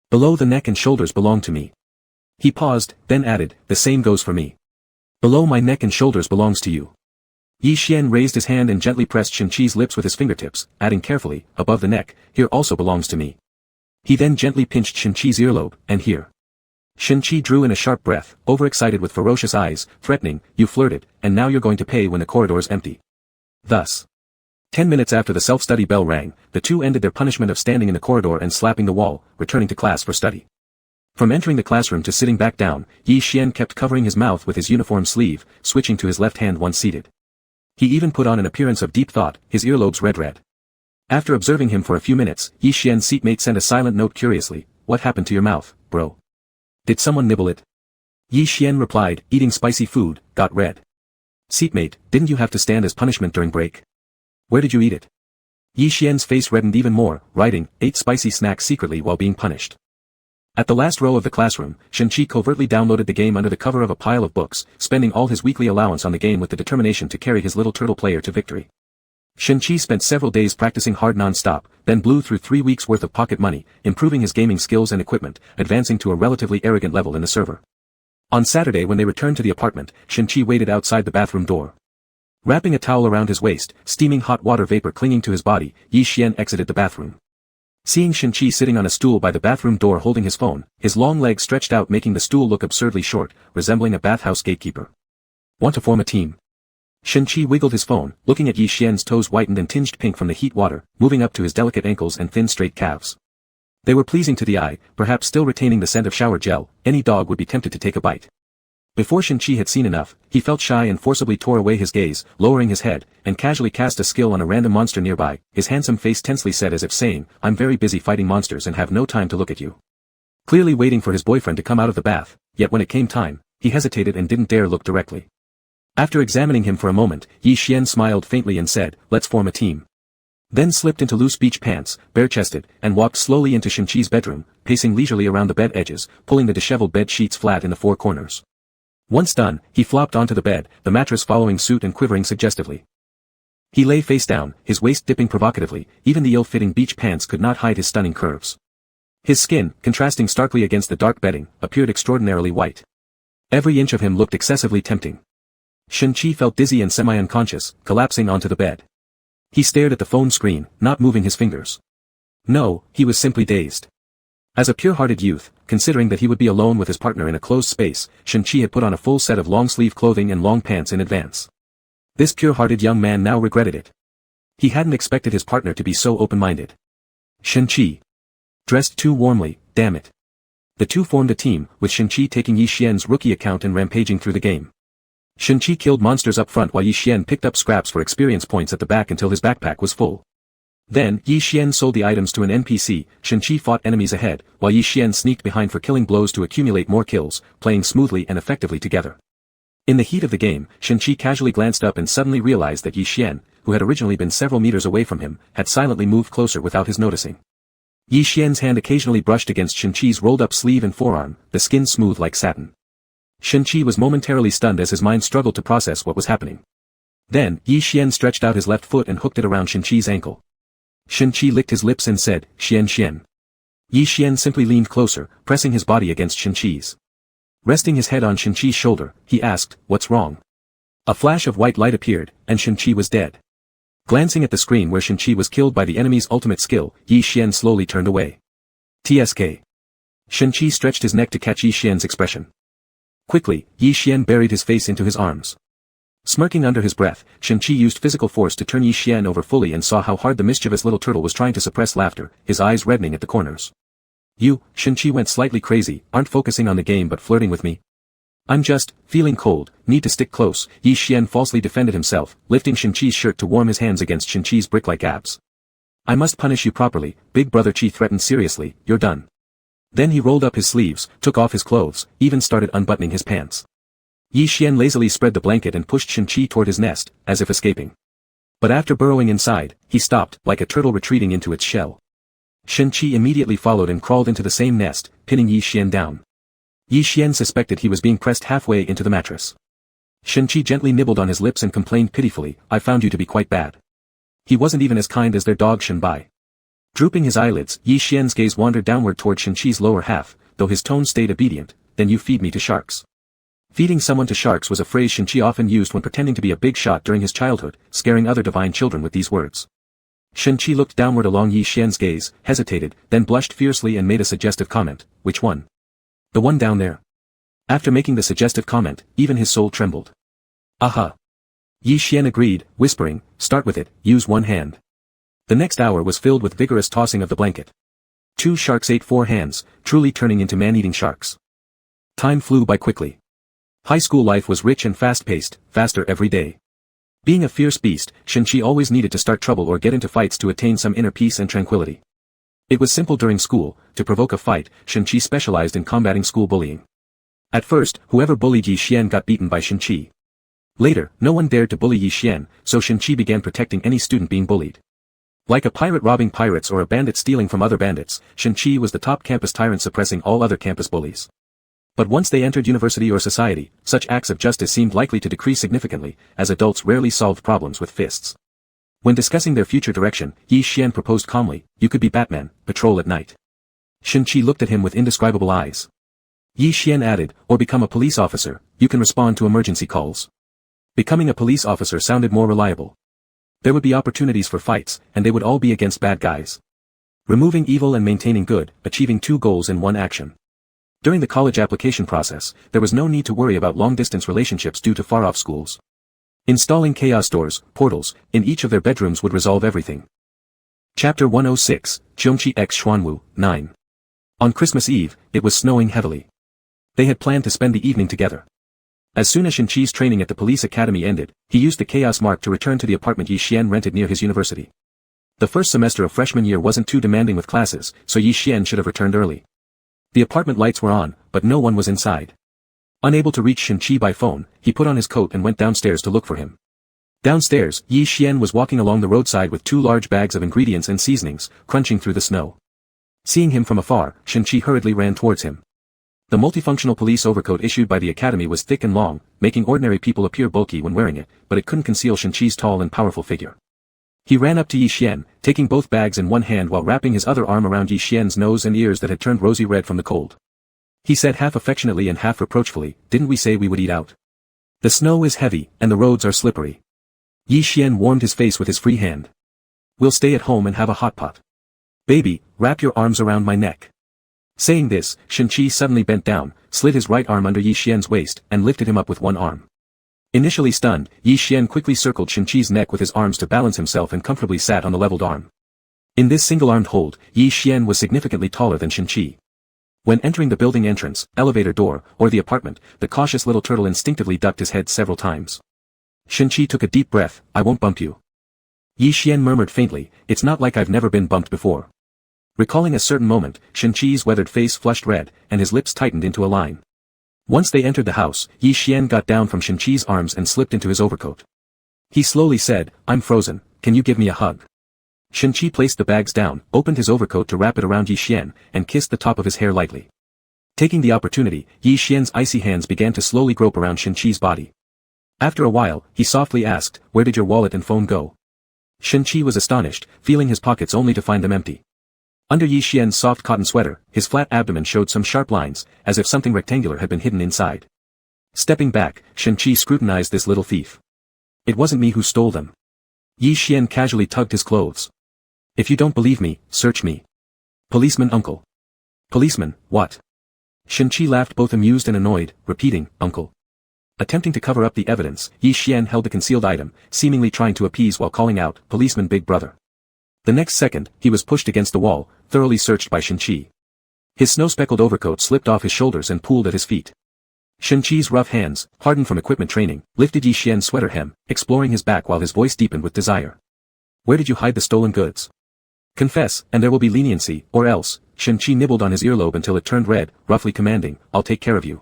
Below the neck and shoulders belong to me." He paused, then added, "The same goes for me. Below my neck and shoulders belongs to you." Yi Xian raised his hand and gently pressed Shen-Qi's lips with his fingertips, adding carefully, "Above the neck, here also belongs to me." He then gently pinched Shen-Qi's earlobe, "And here." Shen-Qi drew in a sharp breath, overexcited with ferocious eyes, threatening, "You flirted, and now you're going to pay when the corridor's empty." Thus, 10 minutes after the self-study bell rang, the two ended their punishment of standing in the corridor and slapping the wall, returning to class for study. From entering the classroom to sitting back down, Yi Xian kept covering his mouth with his uniform sleeve, switching to his left hand once seated. He even put on an appearance of deep thought, his earlobes red. After observing him for a few minutes, Yi Xian's seatmate sent a silent note curiously, "What happened to your mouth, bro? Did someone nibble it?" Yi Xian replied, "Eating spicy food, got red." "Seatmate, didn't you have to stand as punishment during break? Where did you eat it?" Yi Xian's face reddened even more, writing, "Ate spicy snacks secretly while being punished." At the last row of the classroom, Shen-Qi covertly downloaded the game under the cover of a pile of books, spending all his weekly allowance on the game with the determination to carry his little turtle player to victory. Shen-Qi spent several days practicing hard non-stop, then blew through 3 weeks' worth of pocket money, improving his gaming skills and equipment, advancing to a relatively arrogant level in the server. On Saturday when they returned to the apartment, Shen-Qi waited outside the bathroom door. Wrapping a towel around his waist, steaming hot water vapor clinging to his body, Yi Xian exited the bathroom. Seeing Shen-Qi sitting on a stool by the bathroom door holding his phone, his long legs stretched out making the stool look absurdly short, resembling a bathhouse gatekeeper. "Want to form a team?" Shen-Qi wiggled his phone, looking at Yi Xian's toes whitened and tinged pink from the heat water, moving up to his delicate ankles and thin straight calves. They were pleasing to the eye, perhaps still retaining the scent of shower gel, any dog would be tempted to take a bite. Before Shen-Qi had seen enough, he felt shy and forcibly tore away his gaze, lowering his head, and casually cast a skill on a random monster nearby, his handsome face tensely set as if saying, "I'm very busy fighting monsters and have no time to look at you." Clearly waiting for his boyfriend to come out of the bath, yet when it came time, he hesitated and didn't dare look directly. After examining him for a moment, Yi Xian smiled faintly and said, "Let's form a team." Then slipped into loose beach pants, bare-chested, and walked slowly into Shen-Qi's bedroom, pacing leisurely around the bed edges, pulling the disheveled bed sheets flat in the 4 corners. Once done, he flopped onto the bed, the mattress following suit and quivering suggestively. He lay face down, his waist dipping provocatively, even the ill-fitting beach pants could not hide his stunning curves. His skin, contrasting starkly against the dark bedding, appeared extraordinarily white. Every inch of him looked excessively tempting. Shen-Qi felt dizzy and semi-unconscious, collapsing onto the bed. He stared at the phone screen, not moving his fingers. No, he was simply dazed. As a pure-hearted youth, considering that he would be alone with his partner in a closed space, Shen-Chi had put on a full set of long-sleeve clothing and long pants in advance. This pure-hearted young man now regretted it. He hadn't expected his partner to be so open-minded. Shen-Chi. Dressed too warmly, damn it. The two formed a team, with Shen-Chi taking Yi Xian's rookie account and rampaging through the game. Shen-Chi killed monsters up front while Yi Xian picked up scraps for experience points at the back until his backpack was full. Then, Yi Xian sold the items to an NPC, Shen-Chi fought enemies ahead, while Yi Xian sneaked behind for killing blows to accumulate more kills, playing smoothly and effectively together. In the heat of the game, Shen-Chi casually glanced up and suddenly realized that Yi Xian, who had originally been several meters away from him, had silently moved closer without his noticing. Yi Xian's hand occasionally brushed against Shen-Chi's rolled-up sleeve and forearm, the skin smooth like satin. Shen-Chi was momentarily stunned as his mind struggled to process what was happening. Then, Yi Xian stretched out his left foot and hooked it around Shen-Chi's ankle. Shen-Chi licked his lips and said, Xian. Yi Xian simply leaned closer, pressing his body against Shen-Chi's. Resting his head on Shen-Chi's shoulder, he asked, "What's wrong?" A flash of white light appeared, and Shen-Chi was dead. Glancing at the screen where Shen-Chi was killed by the enemy's ultimate skill, Yi Xian slowly turned away. TSK. Shen-Chi stretched his neck to catch Yi Xian's expression. Quickly, Yi Xian buried his face into his arms. Smirking under his breath, Shen-Chi used physical force to turn Yi Xian over fully and saw how hard the mischievous little turtle was trying to suppress laughter, his eyes reddening at the corners. "You," Shen-Chi went slightly crazy, "aren't focusing on the game but flirting with me?" "I'm just, feeling cold, need to stick close," Yi Xian falsely defended himself, lifting Shen-Chi's shirt to warm his hands against Shen-Chi's brick-like abs. "I must punish you properly," Big Brother Chi threatened seriously, "you're done." Then he rolled up his sleeves, took off his clothes, even started unbuttoning his pants. Yi Xian lazily spread the blanket and pushed Shen-Chi toward his nest, as if escaping. But after burrowing inside, he stopped, like a turtle retreating into its shell. Shen-Chi immediately followed and crawled into the same nest, pinning Yi Xian down. Yi Xian suspected he was being pressed halfway into the mattress. Shen-Chi gently nibbled on his lips and complained pitifully, "I found you to be quite bad." He wasn't even as kind as their dog Shen-Bai. Drooping his eyelids, Yi Xian's gaze wandered downward toward Shen-Chi's lower half, though his tone stayed obedient. "Then you feed me to sharks." Feeding someone to sharks was a phrase Shen-Chi often used when pretending to be a big shot during his childhood, scaring other divine children with these words. Shen-Chi looked downward along Yi Xian's gaze, hesitated, then blushed fiercely and made a suggestive comment. "Which one?" "The one down there." After making the suggestive comment, even his soul trembled. "Aha." Yi Xian agreed, whispering, "Start with it, use one hand." The next hour was filled with vigorous tossing of the blanket. 2 sharks ate 4 hands, truly turning into man-eating sharks. Time flew by quickly. High school life was rich and fast-paced, faster every day. Being a fierce beast, Shen-Chi always needed to start trouble or get into fights to attain some inner peace and tranquility. It was simple during school. To provoke a fight, Shen-Chi specialized in combating school bullying. At first, whoever bullied Yi Xian got beaten by Shen-Chi. Later, no one dared to bully Yi Xian, so Shen-Chi began protecting any student being bullied. Like a pirate robbing pirates or a bandit stealing from other bandits, Shen-Chi was the top campus tyrant suppressing all other campus bullies. But once they entered university or society, such acts of justice seemed likely to decrease significantly, as adults rarely solved problems with fists. When discussing their future direction, Yi Xian proposed calmly, "You could be Batman, patrol at night." Shen-Chi looked at him with indescribable eyes. Yi Xian added, "Or become a police officer, you can respond to emergency calls." Becoming a police officer sounded more reliable. There would be opportunities for fights, and they would all be against bad guys. Removing evil and maintaining good, achieving 2 goals in one action. During the college application process, there was no need to worry about long-distance relationships due to far-off schools. Installing chaos doors, portals, in each of their bedrooms would resolve everything. Chapter 106, Cheongchi x Xuanwu, 9. On Christmas Eve, it was snowing heavily. They had planned to spend the evening together. As soon as Shen-Chi's training at the police academy ended, he used the chaos mark to return to the apartment Yi Xian rented near his university. The first semester of freshman year wasn't too demanding with classes, so Yi Xian should have returned early. The apartment lights were on, but no one was inside. Unable to reach Shen-Chi by phone, he put on his coat and went downstairs to look for him. Downstairs, Yi Xian was walking along the roadside with 2 large bags of ingredients and seasonings, crunching through the snow. Seeing him from afar, Shen-Chi hurriedly ran towards him. The multifunctional police overcoat issued by the academy was thick and long, making ordinary people appear bulky when wearing it, but it couldn't conceal Shen-Chi's tall and powerful figure. He ran up to Yi Xian, taking both bags in one hand while wrapping his other arm around Yi Xian's nose and ears that had turned rosy red from the cold. He said half affectionately and half reproachfully, "Didn't we say we would eat out? The snow is heavy, and the roads are slippery." Yi Xian warmed his face with his free hand. "We'll stay at home and have a hot pot. Baby, wrap your arms around my neck." Saying this, Shen-Chi suddenly bent down, slid his right arm under Yi Xian's waist, and lifted him up with one arm. Initially stunned, Yi Xian quickly circled Shen-Chi's neck with his arms to balance himself and comfortably sat on the leveled arm. In this single-armed hold, Yi Xian was significantly taller than Shen-Chi. When entering the building entrance, elevator door, or the apartment, the cautious little turtle instinctively ducked his head several times. Shen-Chi took a deep breath. "I won't bump you." Yi Xian murmured faintly, "It's not like I've never been bumped before." Recalling a certain moment, Shen-Chi's weathered face flushed red, and his lips tightened into a line. Once they entered the house, Yi Xian got down from Shen-Chi's arms and slipped into his overcoat. He slowly said, "I'm frozen, can you give me a hug?" Shen-Chi placed the bags down, opened his overcoat to wrap it around Yi Xian, and kissed the top of his hair lightly. Taking the opportunity, Yi Xian's icy hands began to slowly grope around Shen-Chi's body. After a while, he softly asked, "Where did your wallet and phone go?" Shen-Chi was astonished, feeling his pockets only to find them empty. Under Yi Xian's soft cotton sweater, his flat abdomen showed some sharp lines, as if something rectangular had been hidden inside. Stepping back, Shen-Chi scrutinized this little thief. "It wasn't me who stole them." Yi Xian casually tugged his clothes. "If you don't believe me, search me." "Policeman uncle." "Policeman, what?" Shen-Chi laughed, both amused and annoyed, repeating, "Uncle." Attempting to cover up the evidence, Yi Xian held the concealed item, seemingly trying to appease while calling out, "Policeman big brother." The next second, he was pushed against the wall, thoroughly searched by Shen-Chi. His snow-speckled overcoat slipped off his shoulders and pooled at his feet. Shen-Chi's rough hands, hardened from equipment training, lifted Yi Xian's sweater hem, exploring his back while his voice deepened with desire. "Where did you hide the stolen goods? Confess, and there will be leniency, or else." Shen-Chi nibbled on his earlobe until it turned red, roughly commanding, "I'll take care of you."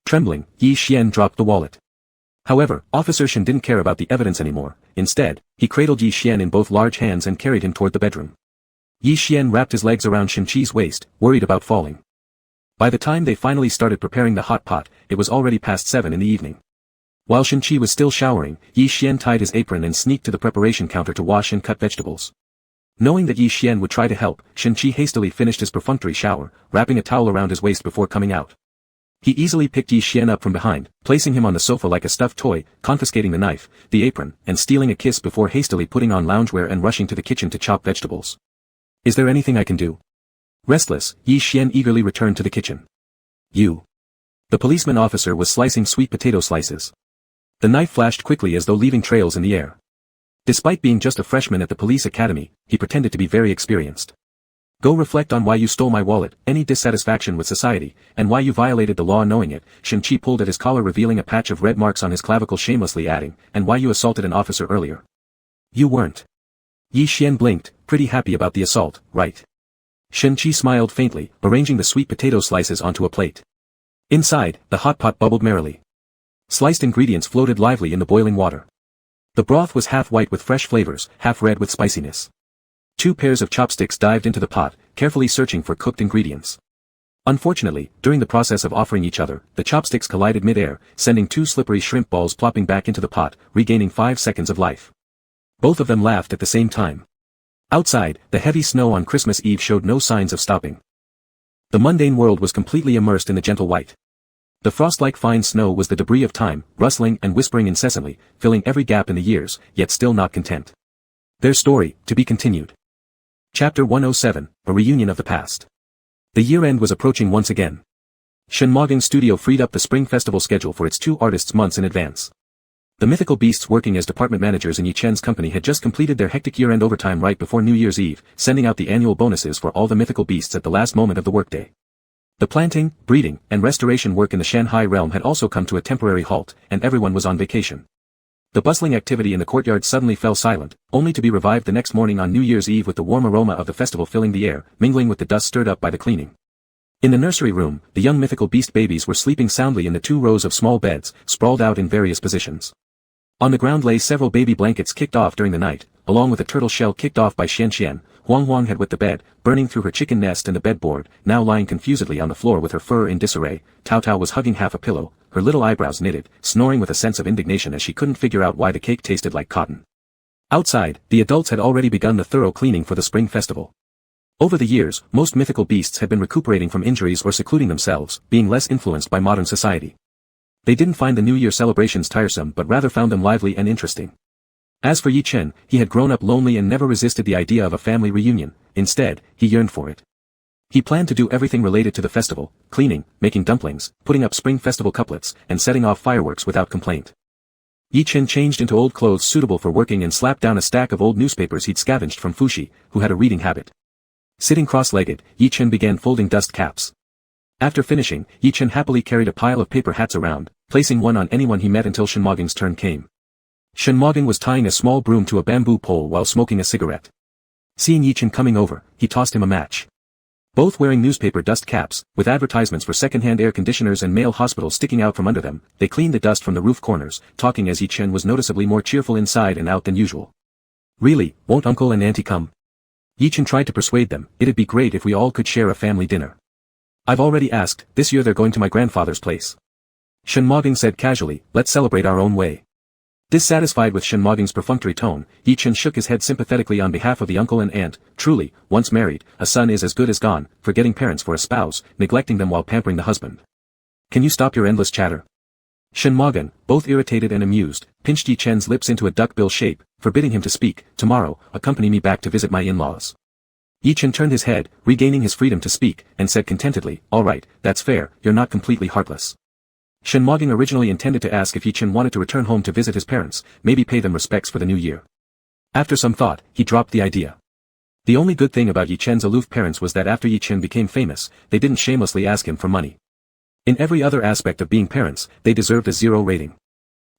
Trembling, Yi Xian dropped the wallet. However, Officer Shen didn't care about the evidence anymore. Instead, he cradled Yi Xian in both large hands and carried him toward the bedroom. Yi Xian wrapped his legs around Shen-Chi's waist, worried about falling. By the time they finally started preparing the hot pot, it was already past 7 in the evening. While Shen-Chi was still showering, Yi Xian tied his apron and sneaked to the preparation counter to wash and cut vegetables. Knowing that Yi Xian would try to help, Shen-Chi hastily finished his perfunctory shower, wrapping a towel around his waist before coming out. He easily picked Yi Xian up from behind, placing him on the sofa like a stuffed toy, confiscating the knife, the apron, and stealing a kiss before hastily putting on loungewear and rushing to the kitchen to chop vegetables. "Is there anything I can do?" Restless, Yi Xian eagerly returned to the kitchen. "You." The policeman officer was slicing sweet potato slices. The knife flashed quickly as though leaving trails in the air. Despite being just a freshman at the police academy, he pretended to be very experienced. "Go reflect on why you stole my wallet, any dissatisfaction with society, and why you violated the law knowing it." Shen-Chi pulled at his collar, revealing a patch of red marks on his clavicle, shamelessly adding, "and why you assaulted an officer earlier." "You weren't." Yi Xian blinked, pretty happy about the assault, right? Shen-Chi smiled faintly, arranging the sweet potato slices onto a plate. Inside, the hot pot bubbled merrily. Sliced ingredients floated lively in the boiling water. The broth was half white with fresh flavors, half red with spiciness. 2 pairs of chopsticks dived into the pot, carefully searching for cooked ingredients. Unfortunately, during the process of offering each other, the chopsticks collided mid-air, sending 2 slippery shrimp balls plopping back into the pot, regaining 5 seconds of life. Both of them laughed at the same time. Outside, the heavy snow on Christmas Eve showed no signs of stopping. The mundane world was completely immersed in the gentle white. The frost-like fine snow was the debris of time, rustling and whispering incessantly, filling every gap in the years, yet still not content. Their story, to be continued. Chapter 107, A Reunion of the Past. The year-end was approaching once again. Shenmogeng's studio freed up the Spring Festival schedule for its 2 artists months in advance. The mythical beasts working as department managers in Yi Chen's company had just completed their hectic year-end overtime right before New Year's Eve, sending out the annual bonuses for all the mythical beasts at the last moment of the workday. The planting, breeding, and restoration work in the Shanghai realm had also come to a temporary halt, and everyone was on vacation. The bustling activity in the courtyard suddenly fell silent, only to be revived the next morning on New Year's Eve with the warm aroma of the festival filling the air, mingling with the dust stirred up by the cleaning. In the nursery room, the young mythical beast babies were sleeping soundly in the 2 rows of small beds, sprawled out in various positions. On the ground lay several baby blankets kicked off during the night, along with a turtle shell kicked off by Xian. Huang Huang had wet the bed, burning through her chicken nest and the bedboard, now lying confusedly on the floor with her fur in disarray. Tao Tao was hugging half a pillow, her little eyebrows knitted, snoring with a sense of indignation as she couldn't figure out why the cake tasted like cotton. Outside, the adults had already begun the thorough cleaning for the spring festival. Over the years, most mythical beasts had been recuperating from injuries or secluding themselves, being less influenced by modern society. They didn't find the New Year celebrations tiresome but rather found them lively and interesting. As for Yi Chen, he had grown up lonely and never resisted the idea of a family reunion. Instead, he yearned for it. He planned to do everything related to the festival, cleaning, making dumplings, putting up spring festival couplets, and setting off fireworks without complaint. Yi Chen changed into old clothes suitable for working and slapped down a stack of old newspapers he'd scavenged from Fushi, who had a reading habit. Sitting cross-legged, Yi Chen began folding dust caps. After finishing, Yi Chen happily carried a pile of paper hats around, placing one on anyone he met until Shenmogeng's turn came. Shenmogeng was tying a small broom to a bamboo pole while smoking a cigarette. Seeing Yi Chen coming over, he tossed him a match. Both wearing newspaper dust caps, with advertisements for second-hand air conditioners and male hospitals sticking out from under them, they cleaned the dust from the roof corners, talking as Yi Chen was noticeably more cheerful inside and out than usual. Really, won't uncle and auntie come? Yi Chen tried to persuade them, it'd be great if we all could share a family dinner. I've already asked, this year they're going to my grandfather's place. Shenmogeng said casually, let's celebrate our own way. Dissatisfied with Shenmogeng's perfunctory tone, Yi Chen shook his head sympathetically on behalf of the uncle and aunt. Truly, once married, a son is as good as gone, forgetting parents for a spouse, neglecting them while pampering the husband. Can you stop your endless chatter? Shenmogeng, both irritated and amused, pinched Yi Chen's lips into a duckbill shape, forbidding him to speak. Tomorrow, accompany me back to visit my in-laws. Yi Chen turned his head, regaining his freedom to speak, and said contentedly, all right, that's fair, you're not completely heartless. Shenmogeng originally intended to ask if Yi Chen wanted to return home to visit his parents, maybe pay them respects for the new year. After some thought, he dropped the idea. The only good thing about Yi Chen's aloof parents was that after Yi Chen became famous, they didn't shamelessly ask him for money. In every other aspect of being parents, they deserved a 0 rating.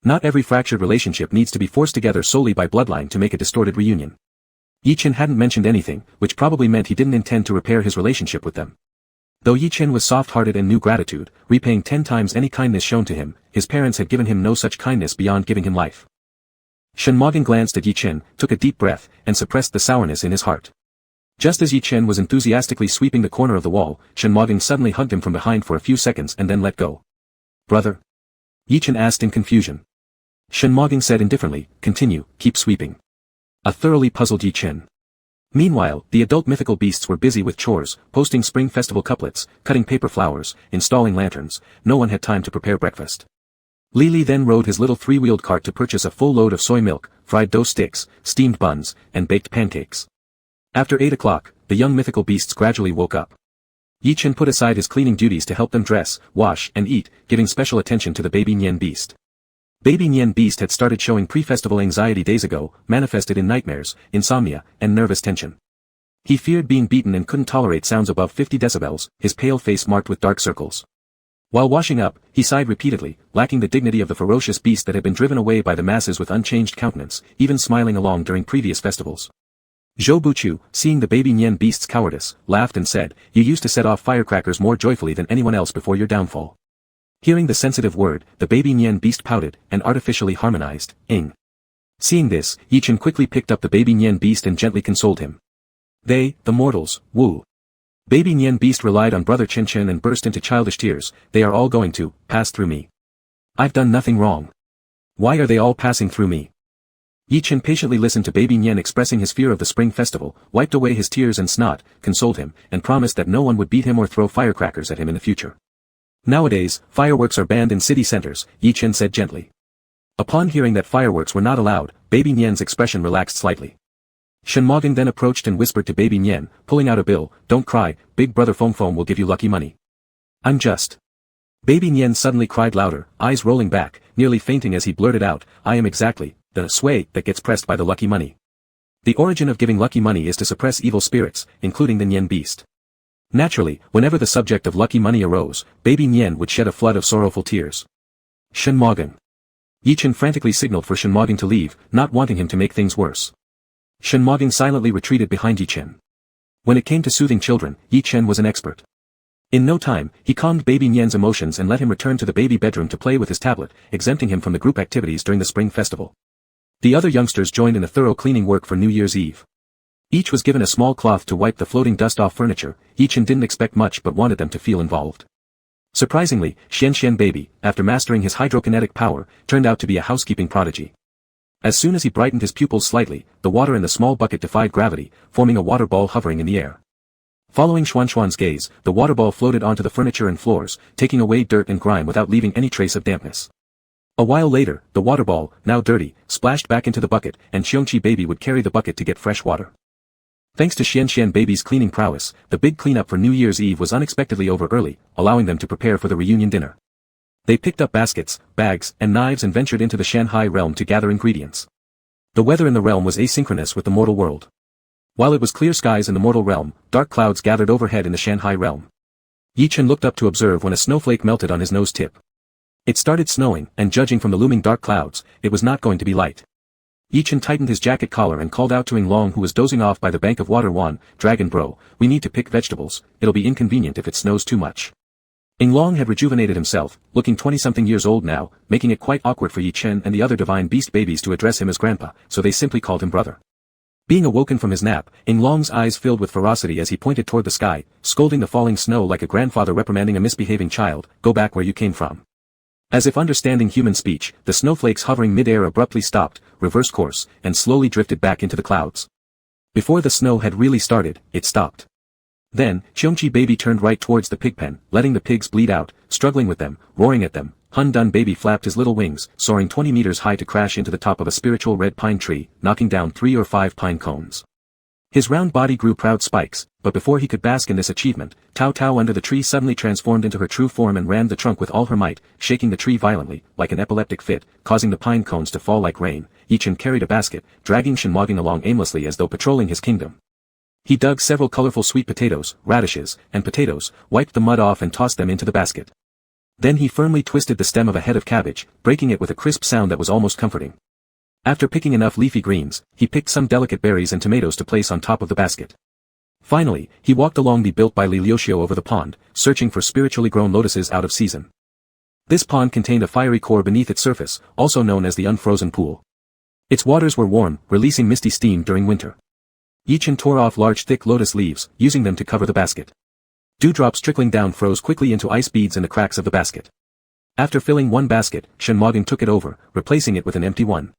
Not every fractured relationship needs to be forced together solely by bloodline to make a distorted reunion. Yi Chen hadn't mentioned anything, which probably meant he didn't intend to repair his relationship with them. Though Yi Chen was soft-hearted and knew gratitude, repaying 10 times any kindness shown to him, his parents had given him no such kindness beyond giving him life. Shenmogeng glanced at Yi Chen, took a deep breath, and suppressed the sourness in his heart. Just as Yi Chen was enthusiastically sweeping the corner of the wall, Shenmogeng suddenly hugged him from behind for a few seconds and then let go. Brother? Yi Chen asked in confusion. Shenmogeng said indifferently, continue, keep sweeping. A thoroughly puzzled Yi Chen. Meanwhile, the adult mythical beasts were busy with chores, posting spring festival couplets, cutting paper flowers, installing lanterns. No one had time to prepare breakfast. Li then rode his little 3-wheeled cart to purchase a full load of soy milk, fried dough sticks, steamed buns, and baked pancakes. After 8 o'clock, the young mythical beasts gradually woke up. Yi Chen put aside his cleaning duties to help them dress, wash, and eat, giving special attention to the baby Nian beast. Baby Nian beast had started showing pre-festival anxiety days ago, manifested in nightmares, insomnia, and nervous tension. He feared being beaten and couldn't tolerate sounds above 50 decibels, his pale face marked with dark circles. While washing up, he sighed repeatedly, lacking the dignity of the ferocious beast that had been driven away by the masses with unchanged countenance, even smiling along during previous festivals. Zhou Buchu, seeing the baby Nian beast's cowardice, laughed and said, you used to set off firecrackers more joyfully than anyone else before your downfall. Hearing the sensitive word, the baby Nian beast pouted, and artificially harmonized, ing. Seeing this, Yi Chen quickly picked up the baby Nian beast and gently consoled him. They, the mortals, woo. Baby Nian beast relied on brother Chen Chen and burst into childish tears, they are all going to, pass through me. I've done nothing wrong. Why are they all passing through me? Yi Chen patiently listened to baby Nian expressing his fear of the spring festival, wiped away his tears and snot, consoled him, and promised that no one would beat him or throw firecrackers at him in the future. Nowadays, fireworks are banned in city centers, Yi Chen said gently. Upon hearing that fireworks were not allowed, baby Nian's expression relaxed slightly. Shenmogeng then approached and whispered to baby Nian, pulling out a bill, don't cry, big brother Foam Foam will give you lucky money. I'm just. Baby Nian suddenly cried louder, eyes rolling back, nearly fainting as he blurted out, I am exactly, the sway that gets pressed by the lucky money. The origin of giving lucky money is to suppress evil spirits, including the Nian beast. Naturally, whenever the subject of lucky money arose, baby Nian would shed a flood of sorrowful tears. Shenmogeng. Yi Chen frantically signaled for Shenmogeng to leave, not wanting him to make things worse. Shenmogeng silently retreated behind Yi Chen. When it came to soothing children, Yi Chen was an expert. In no time, he calmed baby Nian's emotions and let him return to the baby bedroom to play with his tablet, exempting him from the group activities during the spring festival. The other youngsters joined in the thorough cleaning work for New Year's Eve. Each was given a small cloth to wipe the floating dust off furniture. Yi Chen didn't expect much but wanted them to feel involved. Surprisingly, Xian Baby, after mastering his hydrokinetic power, turned out to be a housekeeping prodigy. As soon as he brightened his pupils slightly, the water in the small bucket defied gravity, forming a water ball hovering in the air. Following Xuan's gaze, the water ball floated onto the furniture and floors, taking away dirt and grime without leaving any trace of dampness. A while later, the water ball, now dirty, splashed back into the bucket, and Xiongqi Baby would carry the bucket to get fresh water. Thanks to Xian baby's cleaning prowess, the big cleanup for New Year's Eve was unexpectedly over early, allowing them to prepare for the reunion dinner. They picked up baskets, bags, and knives and ventured into the Shanghai realm to gather ingredients. The weather in the realm was asynchronous with the mortal world. While it was clear skies in the mortal realm, dark clouds gathered overhead in the Shanghai realm. Yi Chen looked up to observe when a snowflake melted on his nose tip. It started snowing, and judging from the looming dark clouds, it was not going to be light. Yi Chen tightened his jacket collar and called out to Ing Long, who was dozing off by the bank of water. "Wan, dragon bro, we need to pick vegetables, it'll be inconvenient if it snows too much." Ing Long had rejuvenated himself, looking 20-something years old now, making it quite awkward for Yi Chen and the other divine beast babies to address him as grandpa, so they simply called him brother. Being awoken from his nap, Ing Long's eyes filled with ferocity as he pointed toward the sky, scolding the falling snow like a grandfather reprimanding a misbehaving child. "Go back where you came from." As if understanding human speech, the snowflakes hovering mid-air abruptly stopped, reversed course, and slowly drifted back into the clouds. Before the snow had really started, it stopped. Then, Cheongchi baby turned right towards the pig pen, letting the pigs bleed out, struggling with them, roaring at them. Hun Dun baby flapped his little wings, soaring 20 meters high to crash into the top of a spiritual red pine tree, knocking down 3 or 5 pine cones. His round body grew proud spikes, but before he could bask in this achievement, Tao Tao under the tree suddenly transformed into her true form and rammed the trunk with all her might, shaking the tree violently, like an epileptic fit, causing the pine cones to fall like rain. Yi Chen carried a basket, dragging Shenmogging along aimlessly as though patrolling his kingdom. He dug several colorful sweet potatoes, radishes, and potatoes, wiped the mud off and tossed them into the basket. Then he firmly twisted the stem of a head of cabbage, breaking it with a crisp sound that was almost comforting. After picking enough leafy greens, he picked some delicate berries and tomatoes to place on top of the basket. Finally, he walked along the built by Li Liuxiu over the pond, searching for spiritually grown lotuses out of season. This pond contained a fiery core beneath its surface, also known as the unfrozen pool. Its waters were warm, releasing misty steam during winter. Yi Chen tore off large thick lotus leaves, using them to cover the basket. Dewdrops trickling down froze quickly into ice beads in the cracks of the basket. After filling one basket, Shenmogging took it over, replacing it with an empty one.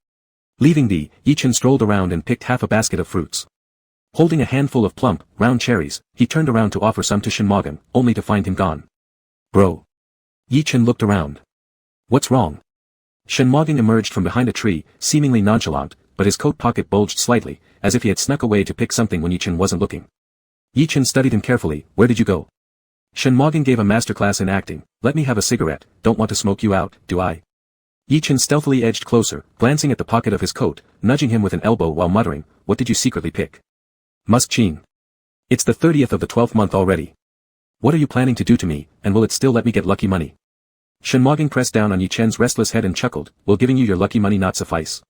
Leaving the, Yi Chen strolled around and picked half a basket of fruits. Holding a handful of plump, round cherries, he turned around to offer some to Shenmogging, only to find him gone. "Bro." Yi Chen looked around. "What's wrong?" Shenmogging emerged from behind a tree, seemingly nonchalant, but his coat pocket bulged slightly, as if he had snuck away to pick something when Yi Chen wasn't looking. Yi Chen studied him carefully. "Where did you go?" Shenmogging gave a masterclass in acting. "Let me have a cigarette, don't want to smoke you out, do I?" Yi Chen stealthily edged closer, glancing at the pocket of his coat, nudging him with an elbow while muttering, "What did you secretly pick?" "Musk Chin. It's the 30th of the 12th month already. What are you planning to do to me, and will it still let me get lucky money?" Shenmogging pressed down on Yi Chen's restless head and chuckled. "Will giving you your lucky money not suffice?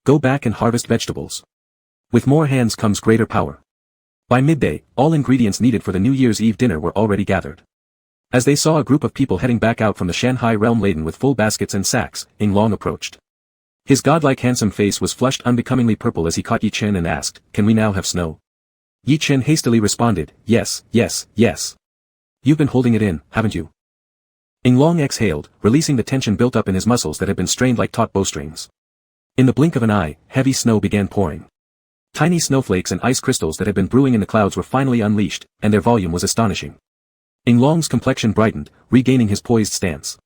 Go back and harvest vegetables. With more hands comes greater power." By midday, all ingredients needed for the New Year's Eve dinner were already gathered. As they saw a group of people heading back out from the Shanghai realm laden with full baskets and sacks, Ing Long approached. His godlike handsome face was flushed unbecomingly purple as he caught Yi Chen and asked, "Can we now have snow?" Yi Chen hastily responded, "Yes, yes, yes. You've been holding it in, haven't you?" Ing Long exhaled, releasing the tension built up in his muscles that had been strained like taut bowstrings. In the blink of an eye, heavy snow began pouring. Tiny snowflakes and ice crystals that had been brewing in the clouds were finally unleashed, and their volume was astonishing. Ing Long's complexion brightened, regaining his poised stance.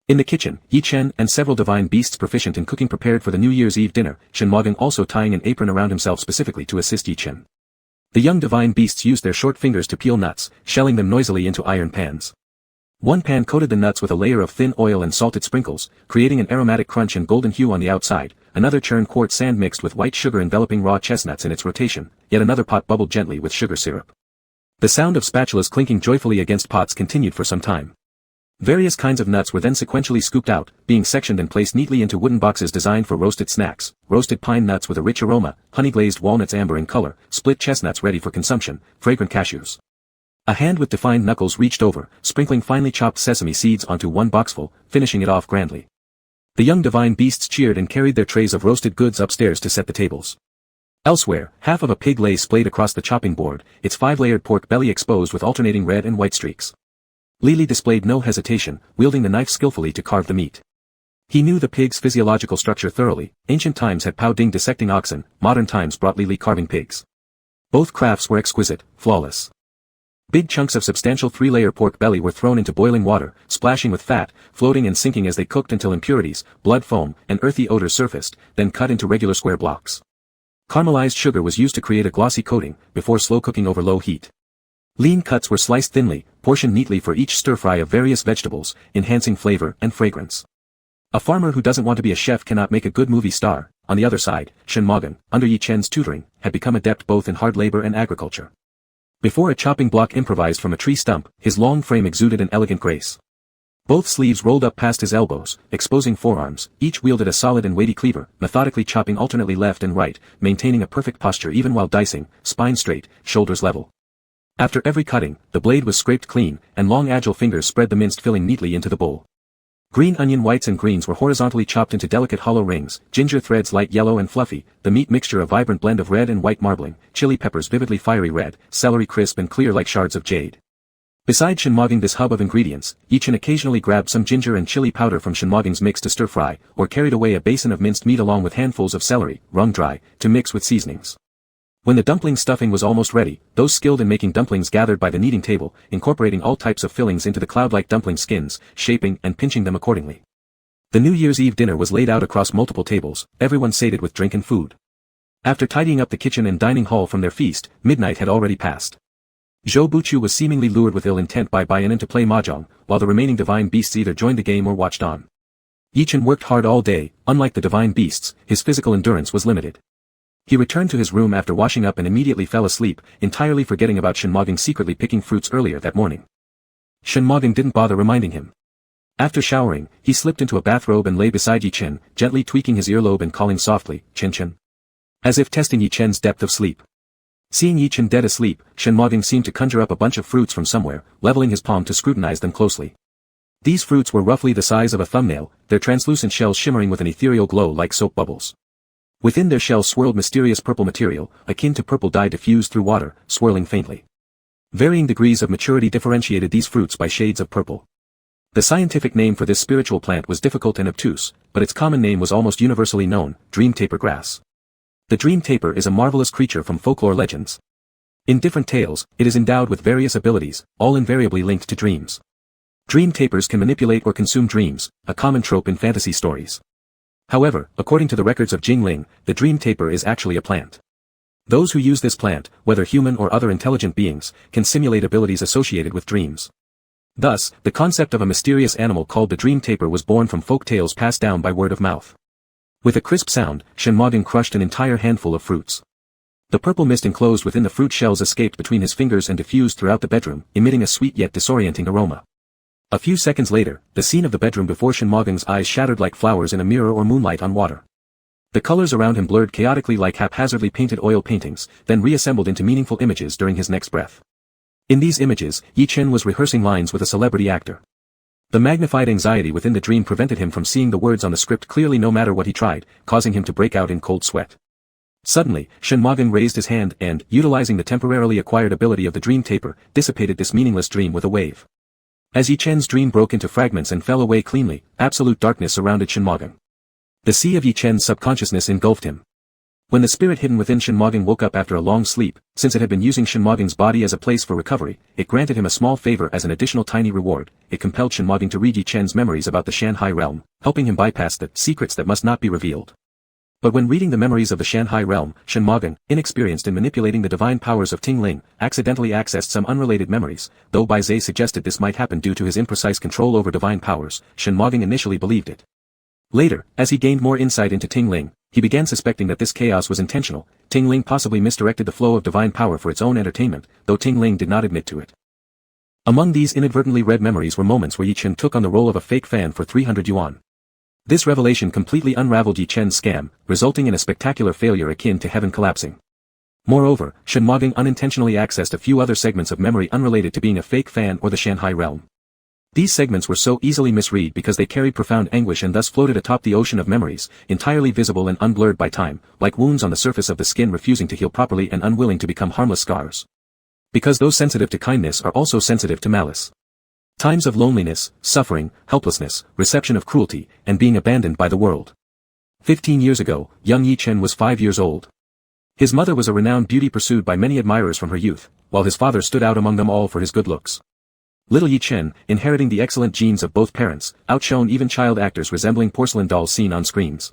In the kitchen, Yi Chen and several divine beasts proficient in cooking prepared for the New Year's Eve dinner, Shenmogging also tying an apron around himself specifically to assist Yi Chen. The young divine beasts used their short fingers to peel nuts, shelling them noisily into iron pans. One pan coated the nuts with a layer of thin oil and salted sprinkles, creating an aromatic crunch and golden hue on the outside. Another churned quartz sand mixed with white sugar enveloping raw chestnuts in its rotation. Yet another pot bubbled gently with sugar syrup. The sound of spatulas clinking joyfully against pots continued for some time. Various kinds of nuts were then sequentially scooped out, being sectioned and placed neatly into wooden boxes designed for roasted snacks. Roasted pine nuts with a rich aroma, honey-glazed walnuts amber in color, split chestnuts ready for consumption, fragrant cashews. A hand with defined knuckles reached over, sprinkling finely chopped sesame seeds onto one boxful, finishing it off grandly. The young divine beasts cheered and carried their trays of roasted goods upstairs to set the tables. Elsewhere, half of a pig lay splayed across the chopping board, its 5-layered pork belly exposed with alternating red and white streaks. Lili displayed no hesitation, wielding the knife skillfully to carve the meat. He knew the pig's physiological structure thoroughly. Ancient times had Pao Ding dissecting oxen, modern times brought Lili carving pigs. Both crafts were exquisite, flawless. Big chunks of substantial 3-layer pork belly were thrown into boiling water, splashing with fat, floating and sinking as they cooked until impurities, blood foam, and earthy odors surfaced, then cut into regular square blocks. Caramelized sugar was used to create a glossy coating, before slow cooking over low heat. Lean cuts were sliced thinly, portioned neatly for each stir-fry of various vegetables, enhancing flavor and fragrance. A farmer who doesn't want to be a chef cannot make a good movie star. On the other side, Shen Mogin, under Yi Chen's tutoring, had become adept both in hard labor and agriculture. Before a chopping block improvised from a tree stump, his long frame exuded an elegant grace. Both sleeves rolled up past his elbows, exposing forearms, each wielded a solid and weighty cleaver, methodically chopping alternately left and right, maintaining a perfect posture even while dicing, spine straight, shoulders level. After every cutting, the blade was scraped clean, and long agile fingers spread the minced filling neatly into the bowl. Green onion whites and greens were horizontally chopped into delicate hollow rings, ginger threads light yellow and fluffy, the meat mixture a vibrant blend of red and white marbling, chili peppers vividly fiery red, celery crisp and clear like shards of jade. Besides Shenmoging this hub of ingredients, Yi Chen occasionally grabbed some ginger and chili powder from Shenmoging's mix to stir-fry, or carried away a basin of minced meat along with handfuls of celery, wrung dry, to mix with seasonings. When the dumpling stuffing was almost ready, those skilled in making dumplings gathered by the kneading table, incorporating all types of fillings into the cloud-like dumpling skins, shaping and pinching them accordingly. The New Year's Eve dinner was laid out across multiple tables, everyone sated with drink and food. After tidying up the kitchen and dining hall from their feast, midnight had already passed. Zhou Buchu was seemingly lured with ill intent by Baianin to play mahjong, while the remaining divine beasts either joined the game or watched on. Yi Chen worked hard all day. Unlike the divine beasts, his physical endurance was limited. He returned to his room after washing up and immediately fell asleep, entirely forgetting about Shenmoging secretly picking fruits earlier that morning. Shenmoging didn't bother reminding him. After showering, he slipped into a bathrobe and lay beside Yi Chen, gently tweaking his earlobe and calling softly, "Chen Chen," as if testing Yi Chen's depth of sleep. Seeing Yi Chen dead asleep, Shenmoging seemed to conjure up a bunch of fruits from somewhere, leveling his palm to scrutinize them closely. These fruits were roughly the size of a thumbnail, their translucent shells shimmering with an ethereal glow like soap bubbles. Within their shells swirled mysterious purple material, akin to purple dye diffused through water, swirling faintly. Varying degrees of maturity differentiated these fruits by shades of purple. The scientific name for this spiritual plant was difficult and obtuse, but its common name was almost universally known, dream taper grass. The dream taper is a marvelous creature from folklore legends. In different tales, it is endowed with various abilities, all invariably linked to dreams. Dream tapers can manipulate or consume dreams, a common trope in fantasy stories. However, according to the records of Jingling, the dream taper is actually a plant. Those who use this plant, whether human or other intelligent beings, can simulate abilities associated with dreams. Thus, the concept of a mysterious animal called the dream taper was born from folk tales passed down by word of mouth. With a crisp sound, Shenmogin crushed an entire handful of fruits. The purple mist enclosed within the fruit shells escaped between his fingers and diffused throughout the bedroom, emitting a sweet yet disorienting aroma. A few seconds later, the scene of the bedroom before Shenmogin's eyes shattered like flowers in a mirror or moonlight on water. The colors around him blurred chaotically like haphazardly painted oil paintings, then reassembled into meaningful images during his next breath. In these images, Yi Chen was rehearsing lines with a celebrity actor. The magnified anxiety within the dream prevented him from seeing the words on the script clearly no matter what he tried, causing him to break out in cold sweat. Suddenly, Shenmogin raised his hand and, utilizing the temporarily acquired ability of the dream taper, dissipated this meaningless dream with a wave. As Yi Chen's dream broke into fragments and fell away cleanly, absolute darkness surrounded Shenmogin. The sea of Yi Chen's subconsciousness engulfed him. When the spirit hidden within Shenmogin woke up after a long sleep, since it had been using Shenmogin's body as a place for recovery, it granted him a small favor as an additional tiny reward. It compelled Shenmogin to read Yi Chen's memories about the Shanhai realm, helping him bypass the secrets that must not be revealed. But when reading the memories of the Shanhai realm, Shenmogin, inexperienced in manipulating the divine powers of Tingling, accidentally accessed some unrelated memories. Though Bai Zhe suggested this might happen due to his imprecise control over divine powers, Shenmogin initially believed it. Later, as he gained more insight into Tingling, he began suspecting that this chaos was intentional. Tingling possibly misdirected the flow of divine power for its own entertainment, though Tingling did not admit to it. Among these inadvertently read memories were moments where Yi Chen took on the role of a fake fan for 300 yuan. This revelation completely unraveled Yi Chen's scam, resulting in a spectacular failure akin to heaven collapsing. Moreover, Shenmogin unintentionally accessed a few other segments of memory unrelated to being a fake fan or the Shanhai realm. These segments were so easily misread because they carried profound anguish and thus floated atop the ocean of memories, entirely visible and unblurred by time, like wounds on the surface of the skin refusing to heal properly and unwilling to become harmless scars. Because those sensitive to kindness are also sensitive to malice. Times of loneliness, suffering, helplessness, reception of cruelty, and being abandoned by the world. 15 years ago, young Yi Chen was 5 years old. His mother was a renowned beauty pursued by many admirers from her youth, while his father stood out among them all for his good looks. Little Yi Chen, inheriting the excellent genes of both parents, outshone even child actors resembling porcelain dolls seen on screens.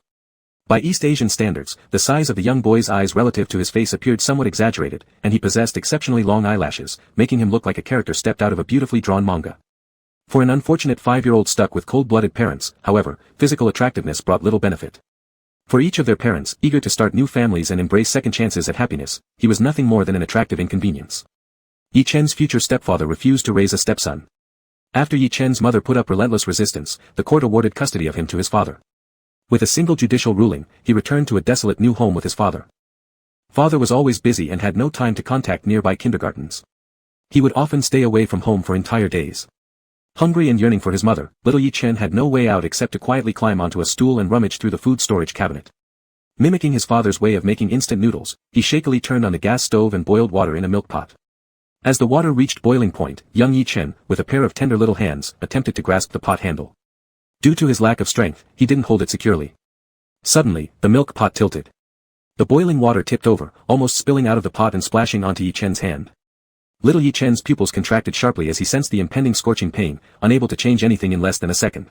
By East Asian standards, the size of the young boy's eyes relative to his face appeared somewhat exaggerated, and he possessed exceptionally long eyelashes, making him look like a character stepped out of a beautifully drawn manga. For an unfortunate 5-year-old stuck with cold-blooded parents, however, physical attractiveness brought little benefit. For each of their parents, eager to start new families and embrace second chances at happiness, he was nothing more than an attractive inconvenience. Yi Chen's future stepfather refused to raise a stepson. After Yi Chen's mother put up relentless resistance, the court awarded custody of him to his father. With a single judicial ruling, he returned to a desolate new home with his father. Father was always busy and had no time to contact nearby kindergartens. He would often stay away from home for entire days. Hungry and yearning for his mother, little Yi Chen had no way out except to quietly climb onto a stool and rummage through the food storage cabinet. Mimicking his father's way of making instant noodles, he shakily turned on the gas stove and boiled water in a milk pot. As the water reached boiling point, young Yi Chen, with a pair of tender little hands, attempted to grasp the pot handle. Due to his lack of strength, he didn't hold it securely. Suddenly, the milk pot tilted. The boiling water tipped over, almost spilling out of the pot and splashing onto Yi Chen's hand. Little Yi Chen's pupils contracted sharply as he sensed the impending scorching pain, unable to change anything in less than a second.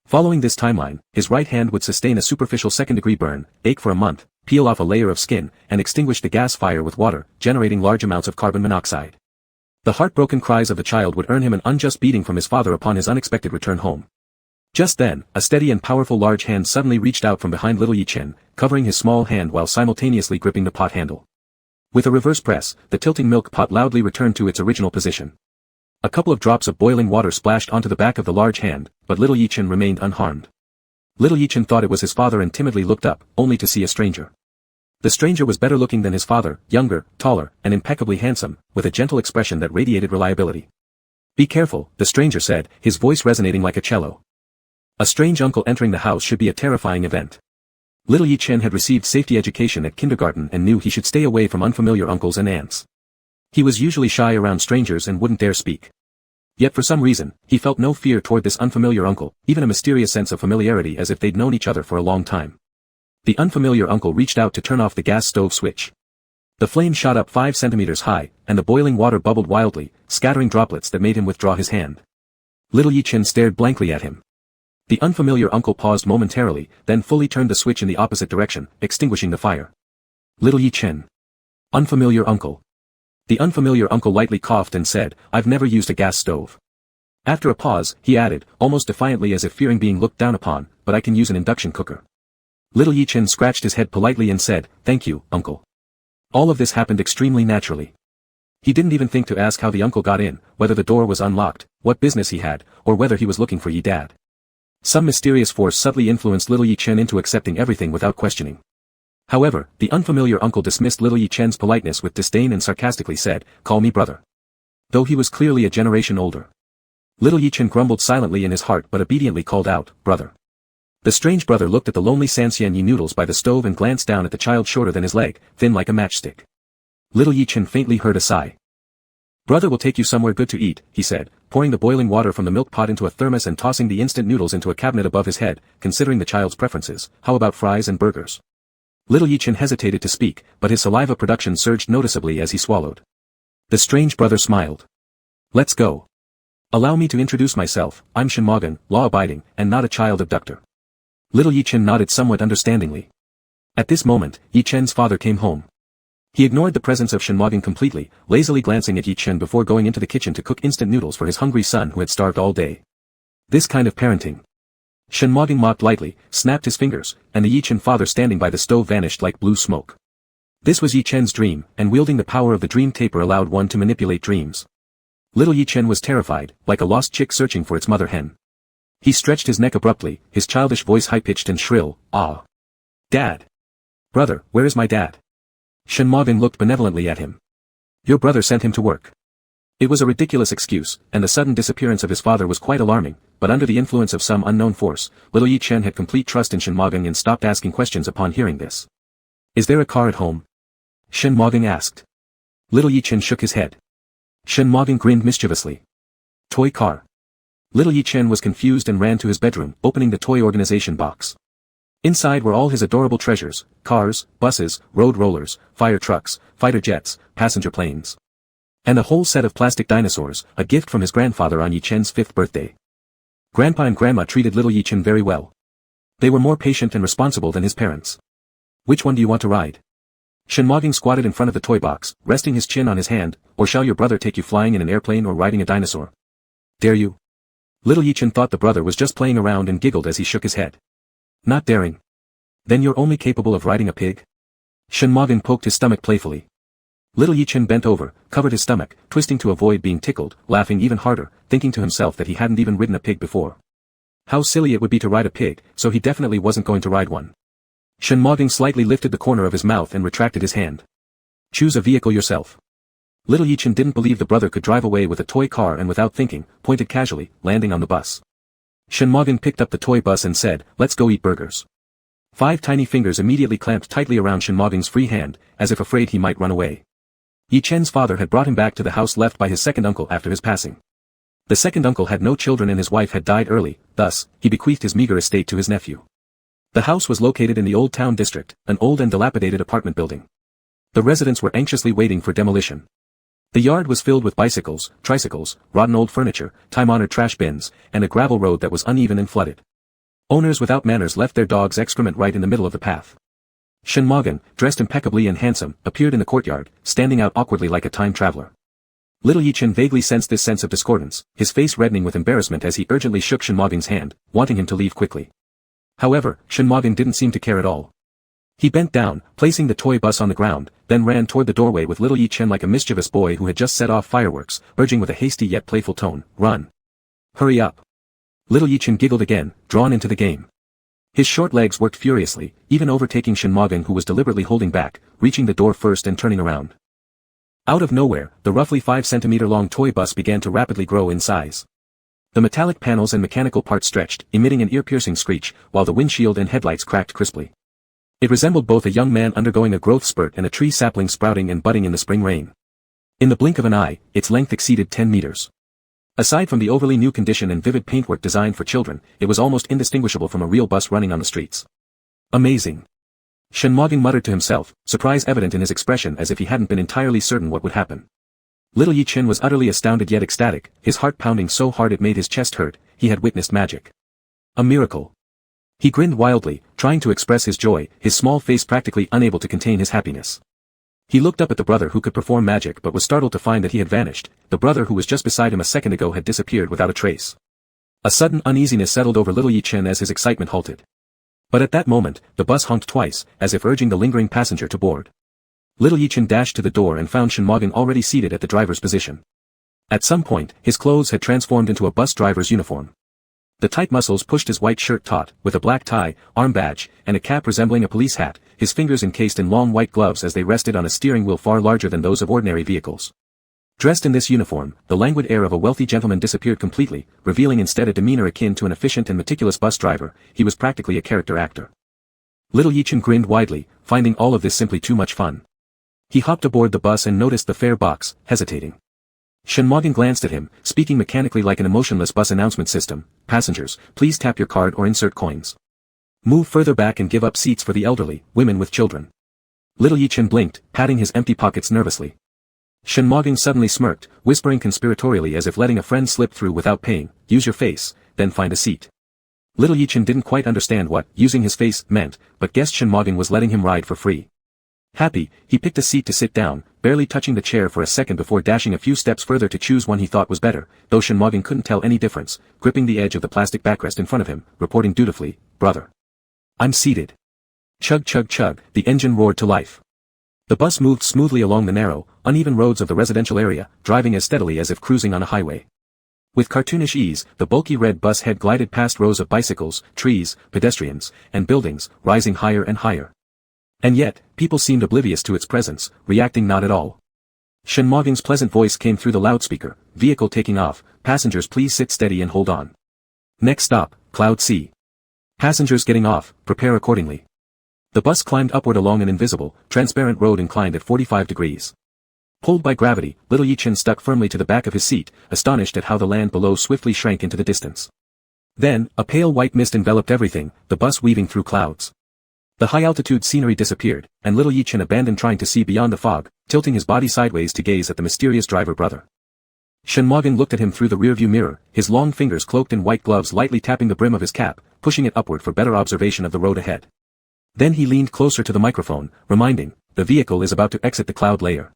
Following this timeline, his right hand would sustain a superficial second-degree burn, ache for a month, peel off a layer of skin, and extinguish the gas fire with water, generating large amounts of carbon monoxide. The heartbroken cries of the child would earn him an unjust beating from his father upon his unexpected return home. Just then, a steady and powerful large hand suddenly reached out from behind little Yi Chen, covering his small hand while simultaneously gripping the pot handle. With a reverse press, the tilting milk pot loudly returned to its original position. A couple of drops of boiling water splashed onto the back of the large hand, but little Yi Chen remained unharmed. Little Yi Chen thought it was his father and timidly looked up, only to see a stranger. The stranger was better looking than his father, younger, taller, and impeccably handsome, with a gentle expression that radiated reliability. "Be careful," the stranger said, his voice resonating like a cello. A strange uncle entering the house should be a terrifying event. Little Yi Chen had received safety education at kindergarten and knew he should stay away from unfamiliar uncles and aunts. He was usually shy around strangers and wouldn't dare speak. Yet for some reason, he felt no fear toward this unfamiliar uncle, even a mysterious sense of familiarity as if they'd known each other for a long time. The unfamiliar uncle reached out to turn off the gas stove switch. The flame shot up 5 centimeters high, and the boiling water bubbled wildly, scattering droplets that made him withdraw his hand. Little Yi Chen stared blankly at him. The unfamiliar uncle paused momentarily, then fully turned the switch in the opposite direction, extinguishing the fire. Little Yi Chen. Unfamiliar uncle. The unfamiliar uncle lightly coughed and said, "I've never used a gas stove." After a pause, he added, almost defiantly as if fearing being looked down upon, "But I can use an induction cooker." Little Yi Chen scratched his head politely and said, "Thank you, uncle." All of this happened extremely naturally. He didn't even think to ask how the uncle got in, whether the door was unlocked, what business he had, or whether he was looking for Yi Dad. Some mysterious force subtly influenced little Yi Chen into accepting everything without questioning. However, the unfamiliar uncle dismissed little Yi Chen's politeness with disdain and sarcastically said, "Call me brother." Though he was clearly a generation older. Little Yi Chen grumbled silently in his heart but obediently called out, "Brother." The strange brother looked at the lonely Sanxian Yi noodles by the stove and glanced down at the child shorter than his leg, thin like a matchstick. Little Yi Chen faintly heard a sigh. "Brother will take you somewhere good to eat," he said, pouring the boiling water from the milk pot into a thermos and tossing the instant noodles into a cabinet above his head, considering the child's preferences. "How about fries and burgers?" Little Yi Chen hesitated to speak, but his saliva production surged noticeably as he swallowed. The strange brother smiled. "Let's go. Allow me to introduce myself, I'm Shenmogan, law-abiding, and not a child abductor." Little Yi Chen nodded somewhat understandingly. At this moment, Yi Chen's father came home. He ignored the presence of Shenmogan completely, lazily glancing at Yi Chen before going into the kitchen to cook instant noodles for his hungry son who had starved all day. This kind of parenting. Shenmogan mocked lightly, snapped his fingers, and the Yi Chen father standing by the stove vanished like blue smoke. This was Yi Chen's dream, and wielding the power of the dream taper allowed one to manipulate dreams. Little Yi Chen was terrified, like a lost chick searching for its mother hen. He stretched his neck abruptly, his childish voice high-pitched and shrill, "Ah! Dad! Brother, where is my dad?" Shenmogan looked benevolently at him. "Your brother sent him to work." It was a ridiculous excuse, and the sudden disappearance of his father was quite alarming, but under the influence of some unknown force, little Yi Chen had complete trust in Shenmogan and stopped asking questions upon hearing this. "Is there a car at home?" Shenmogan asked. Little Yi Chen shook his head. Shenmogan grinned mischievously. "Toy car." Little Yi Chen was confused and ran to his bedroom, opening the toy organization box. Inside were all his adorable treasures, cars, buses, road rollers, fire trucks, fighter jets, passenger planes. And a whole set of plastic dinosaurs, a gift from his grandfather on Yi Chen's 5th birthday. Grandpa and Grandma treated little Yi Chen very well. They were more patient and responsible than his parents. Which one do you want to ride? Shinmoging squatted in front of the toy box, resting his chin on his hand. Or shall your brother take you flying in an airplane or riding a dinosaur? Dare you? Little Yichin thought the brother was just playing around and giggled as he shook his head. Not daring. Then you're only capable of riding a pig? Shinmoging poked his stomach playfully. Little Yichin bent over, covered his stomach, twisting to avoid being tickled, laughing even harder, thinking to himself that he hadn't even ridden a pig before. How silly it would be to ride a pig, so he definitely wasn't going to ride one. Shinmoging slightly lifted the corner of his mouth and retracted his hand. Choose a vehicle yourself. Little Yichin didn't believe the brother could drive away with a toy car and without thinking, pointed casually, landing on the bus. Shinmoging picked up the toy bus and said, let's go eat burgers. 5 tiny fingers immediately clamped tightly around Shinmoging's free hand, as if afraid he might run away. Yichen's father had brought him back to the house left by his second uncle after his passing. The second uncle had no children and his wife had died early, thus, he bequeathed his meager estate to his nephew. The house was located in the Old Town District, an old and dilapidated apartment building. The residents were anxiously waiting for demolition. The yard was filled with bicycles, tricycles, rotten old furniture, time-honored trash bins, and a gravel road that was uneven and flooded. Owners without manners left their dogs' excrement right in the middle of the path. Shinmoging, dressed impeccably and handsome, appeared in the courtyard, standing out awkwardly like a time traveler. Little Yichin vaguely sensed this sense of discordance, his face reddening with embarrassment as he urgently shook Shinmoging's hand, wanting him to leave quickly. However, Shinmoging didn't seem to care at all. He bent down, placing the toy bus on the ground, then ran toward the doorway with Little Yichin like a mischievous boy who had just set off fireworks, urging with a hasty yet playful tone, run. Hurry up. Little Yichin giggled again, drawn into the game. His short legs worked furiously, even overtaking Shinmoging who was deliberately holding back, reaching the door first and turning around. Out of nowhere, the roughly 5-centimeter-long toy bus began to rapidly grow in size. The metallic panels and mechanical parts stretched, emitting an ear-piercing screech, while the windshield and headlights cracked crisply. It resembled both a young man undergoing a growth spurt and a tree sapling sprouting and budding in the spring rain. In the blink of an eye, its length exceeded 10 meters. Aside from the overly new condition and vivid paintwork designed for children, it was almost indistinguishable from a real bus running on the streets. Amazing. Shinmoging muttered to himself, surprise evident in his expression as if he hadn't been entirely certain what would happen. Little Yichin was utterly astounded yet ecstatic, his heart pounding so hard it made his chest hurt. He had witnessed magic. A miracle. He grinned wildly, trying to express his joy, his small face practically unable to contain his happiness. He looked up at the brother who could perform magic but was startled to find that he had vanished. The brother who was just beside him a second ago had disappeared without a trace. A sudden uneasiness settled over Little Yichin as his excitement halted. But at that moment, the bus honked twice, as if urging the lingering passenger to board. Little Yichin dashed to the door and found Shinmoging already seated at the driver's position. At some point, his clothes had transformed into a bus driver's uniform. The tight muscles pushed his white shirt taut, with a black tie, arm badge, and a cap resembling a police hat, his fingers encased in long white gloves as they rested on a steering wheel far larger than those of ordinary vehicles. Dressed in this uniform, the languid air of a wealthy gentleman disappeared completely, revealing instead a demeanor akin to an efficient and meticulous bus driver. He was practically a character actor. Little Yichin grinned widely, finding all of this simply too much fun. He hopped aboard the bus and noticed the fare box, hesitating. Shinmoging glanced at him, speaking mechanically like an emotionless bus announcement system. Passengers, please tap your card or insert coins. Move further back and give up seats for the elderly, women with children. Little Yichin blinked, patting his empty pockets nervously. Shinmoging suddenly smirked, whispering conspiratorially as if letting a friend slip through without paying, use your face, then find a seat. Little Yichin didn't quite understand what using his face meant, but guessed Shinmoging was letting him ride for free. Happy, he picked a seat to sit down, barely touching the chair for a second before dashing a few steps further to choose one he thought was better, though Shinmoging couldn't tell any difference, gripping the edge of the plastic backrest in front of him, reporting dutifully, brother. I'm seated. Chug chug chug, the engine roared to life. The bus moved smoothly along the narrow, uneven roads of the residential area, driving as steadily as if cruising on a highway. With cartoonish ease, the bulky red bus head glided past rows of bicycles, trees, pedestrians, and buildings, rising higher and higher. And yet, people seemed oblivious to its presence, reacting not at all. Shinmoging's pleasant voice came through the loudspeaker, vehicle taking off, passengers please sit steady and hold on. Next stop, Cloud C. Passengers getting off, prepare accordingly. The bus climbed upward along an invisible, transparent road inclined at 45 degrees. Pulled by gravity, Little Yichin stuck firmly to the back of his seat, astonished at how the land below swiftly shrank into the distance. Then, a pale white mist enveloped everything, the bus weaving through clouds. The high-altitude scenery disappeared, and Little Yichin abandoned trying to see beyond the fog, tilting his body sideways to gaze at the mysterious driver brother. Shenmoging looked at him through the rearview mirror, his long fingers cloaked in white gloves lightly tapping the brim of his cap, pushing it upward for better observation of the road ahead. Then he leaned closer to the microphone, reminding, the vehicle is about to exit the cloud layer.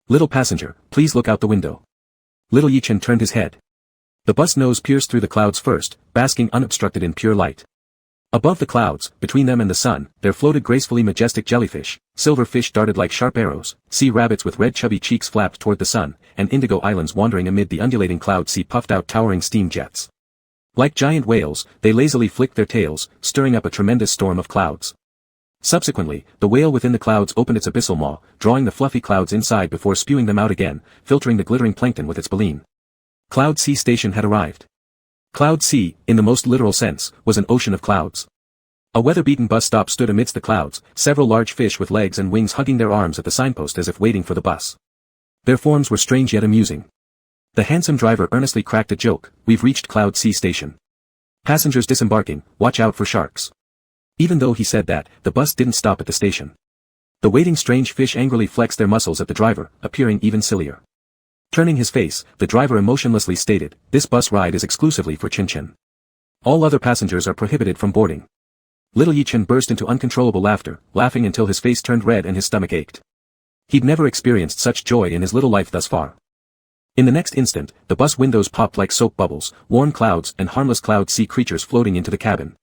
Little passenger, please look out the window. Little Yichen turned his head. The bus nose pierced through the clouds first, basking unobstructed in pure light. Above the clouds, between them and the sun, there floated gracefully majestic jellyfish, silver fish darted like sharp arrows, sea rabbits with red chubby cheeks flapped toward the sun, and indigo islands wandering amid the undulating cloud sea puffed out towering steam jets. Like giant whales, they lazily flicked their tails, stirring up a tremendous storm of clouds. Subsequently, the whale within the clouds opened its abyssal maw, drawing the fluffy clouds inside before spewing them out again, filtering the glittering plankton with its baleen. Cloud Sea Station had arrived. Cloud Sea, in the most literal sense, was an ocean of clouds. A weather-beaten bus stop stood amidst the clouds, several large fish with legs and wings hugging their arms at the signpost as if waiting for the bus. Their forms were strange yet amusing. The handsome driver earnestly cracked a joke, we've reached Cloud Sea Station. Passengers disembarking, watch out for sharks. Even though he said that, the bus didn't stop at the station. The waiting strange fish angrily flexed their muscles at the driver, appearing even sillier. Turning his face, the driver emotionlessly stated, this bus ride is exclusively for Chin-Chin. All other passengers are prohibited from boarding. Little Yichen burst into uncontrollable laughter, laughing until his face turned red and his stomach ached. He'd never experienced such joy in his little life thus far. In the next instant, the bus windows popped like soap bubbles, warm clouds and harmless cloud sea creatures floating into the cabin.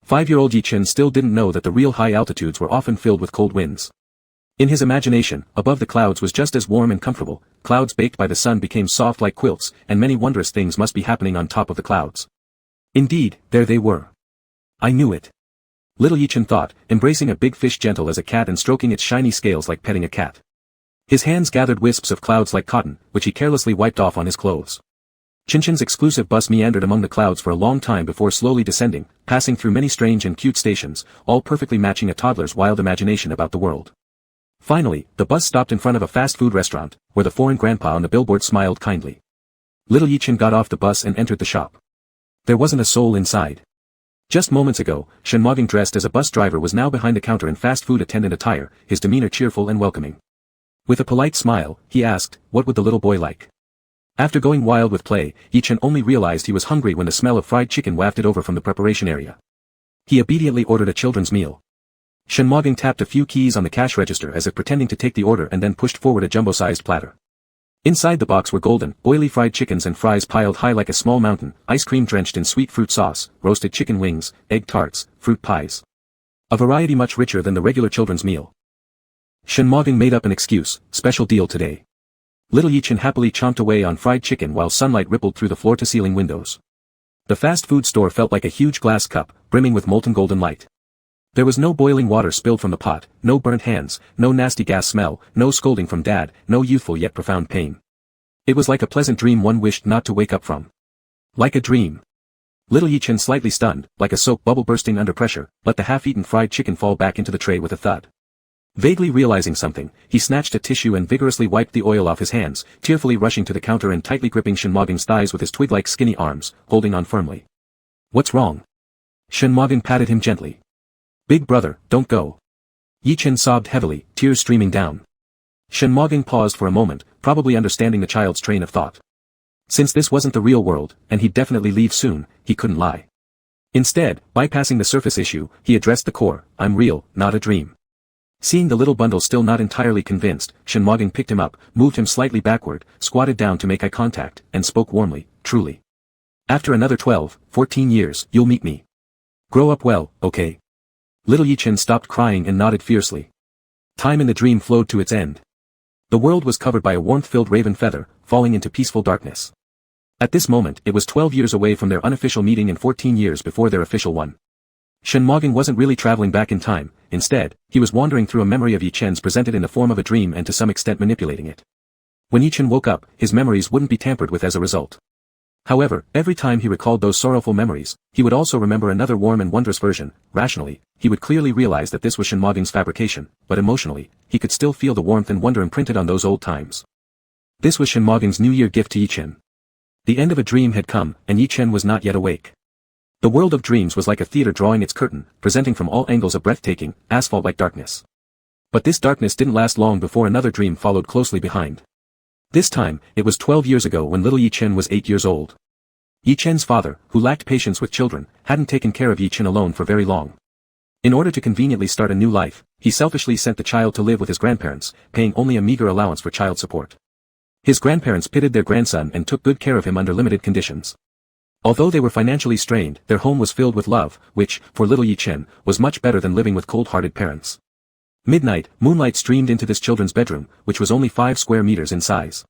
5-year-old Yichen still didn't know that the real high altitudes were often filled with cold winds. In his imagination, above the clouds was just as warm and comfortable, clouds baked by the sun became soft like quilts, and many wondrous things must be happening on top of the clouds. Indeed, there they were. I knew it. Little Yichen thought, embracing a big fish gentle as a cat and stroking its shiny scales like petting a cat. His hands gathered wisps of clouds like cotton, which he carelessly wiped off on his clothes. Chin-Chin's exclusive bus meandered among the clouds for a long time before slowly descending, passing through many strange and cute stations, all perfectly matching a toddler's wild imagination about the world. Finally, the bus stopped in front of a fast food restaurant, where the foreign grandpa on the billboard smiled kindly. Little Yichen got off the bus and entered the shop. There wasn't a soul inside. Just moments ago, Shenmoging dressed as a bus driver was now behind the counter in fast food attendant attire, his demeanor cheerful and welcoming. With a polite smile, he asked, what would the little boy like? After going wild with play, Yichen only realized he was hungry when the smell of fried chicken wafted over from the preparation area. He obediently ordered a children's meal. Shenmoging tapped a few keys on the cash register as if pretending to take the order and then pushed forward a jumbo-sized platter. Inside the box were golden, oily fried chickens and fries piled high like a small mountain, ice cream drenched in sweet fruit sauce, roasted chicken wings, egg tarts, fruit pies. A variety much richer than the regular children's meal. Shenmoging made up an excuse, special deal today. Little Yichen happily chomped away on fried chicken while sunlight rippled through the floor-to-ceiling windows. The fast food store felt like a huge glass cup, brimming with molten golden light. There was no boiling water spilled from the pot, no burnt hands, no nasty gas smell, no scolding from Dad, no youthful yet profound pain. It was like a pleasant dream one wished not to wake up from. Like a dream. Little Yichen, slightly stunned, like a soap bubble bursting under pressure, let the half-eaten fried chicken fall back into the tray with a thud. Vaguely realizing something, he snatched a tissue and vigorously wiped the oil off his hands, tearfully rushing to the counter and tightly gripping Shenmoging's thighs with his twig-like skinny arms, holding on firmly. What's wrong? Shenmoging patted him gently. Big brother, don't go. Yichen sobbed heavily, tears streaming down. Shenmoging paused for a moment, probably understanding the child's train of thought. Since this wasn't the real world, and he'd definitely leave soon, he couldn't lie. Instead, bypassing the surface issue, he addressed the core, I'm real, not a dream. Seeing the little bundle still not entirely convinced, Shenmoging picked him up, moved him slightly backward, squatted down to make eye contact, and spoke warmly, truly. After another 12, 14 years, you'll meet me. Grow up well, okay? Little Yichen stopped crying and nodded fiercely. Time in the dream flowed to its end. The world was covered by a warmth-filled raven feather, falling into peaceful darkness. At this moment it was 12 years away from their unofficial meeting and 14 years before their official one. Shenmoging wasn't really traveling back in time, instead, he was wandering through a memory of Yichen's presented in the form of a dream and to some extent manipulating it. When Yichen woke up, his memories wouldn't be tampered with as a result. However, every time he recalled those sorrowful memories, he would also remember another warm and wondrous version. Rationally, he would clearly realize that this was Shenmoging's fabrication, but emotionally, he could still feel the warmth and wonder imprinted on those old times. This was Shenmoging's New Year gift to Yichen. The end of a dream had come, and Yichen was not yet awake. The world of dreams was like a theater drawing its curtain, presenting from all angles a breathtaking, asphalt-like darkness. But this darkness didn't last long before another dream followed closely behind. This time, it was 12 years ago when little Yi Chen was 8 years old. Yi Chen's father, who lacked patience with children, hadn't taken care of Yi Chen alone for very long. In order to conveniently start a new life, he selfishly sent the child to live with his grandparents, paying only a meager allowance for child support. His grandparents pitied their grandson and took good care of him under limited conditions. Although they were financially strained, their home was filled with love, which, for little Yi Chen, was much better than living with cold-hearted parents. Midnight, moonlight streamed into this children's bedroom, which was only 5 square meters in size.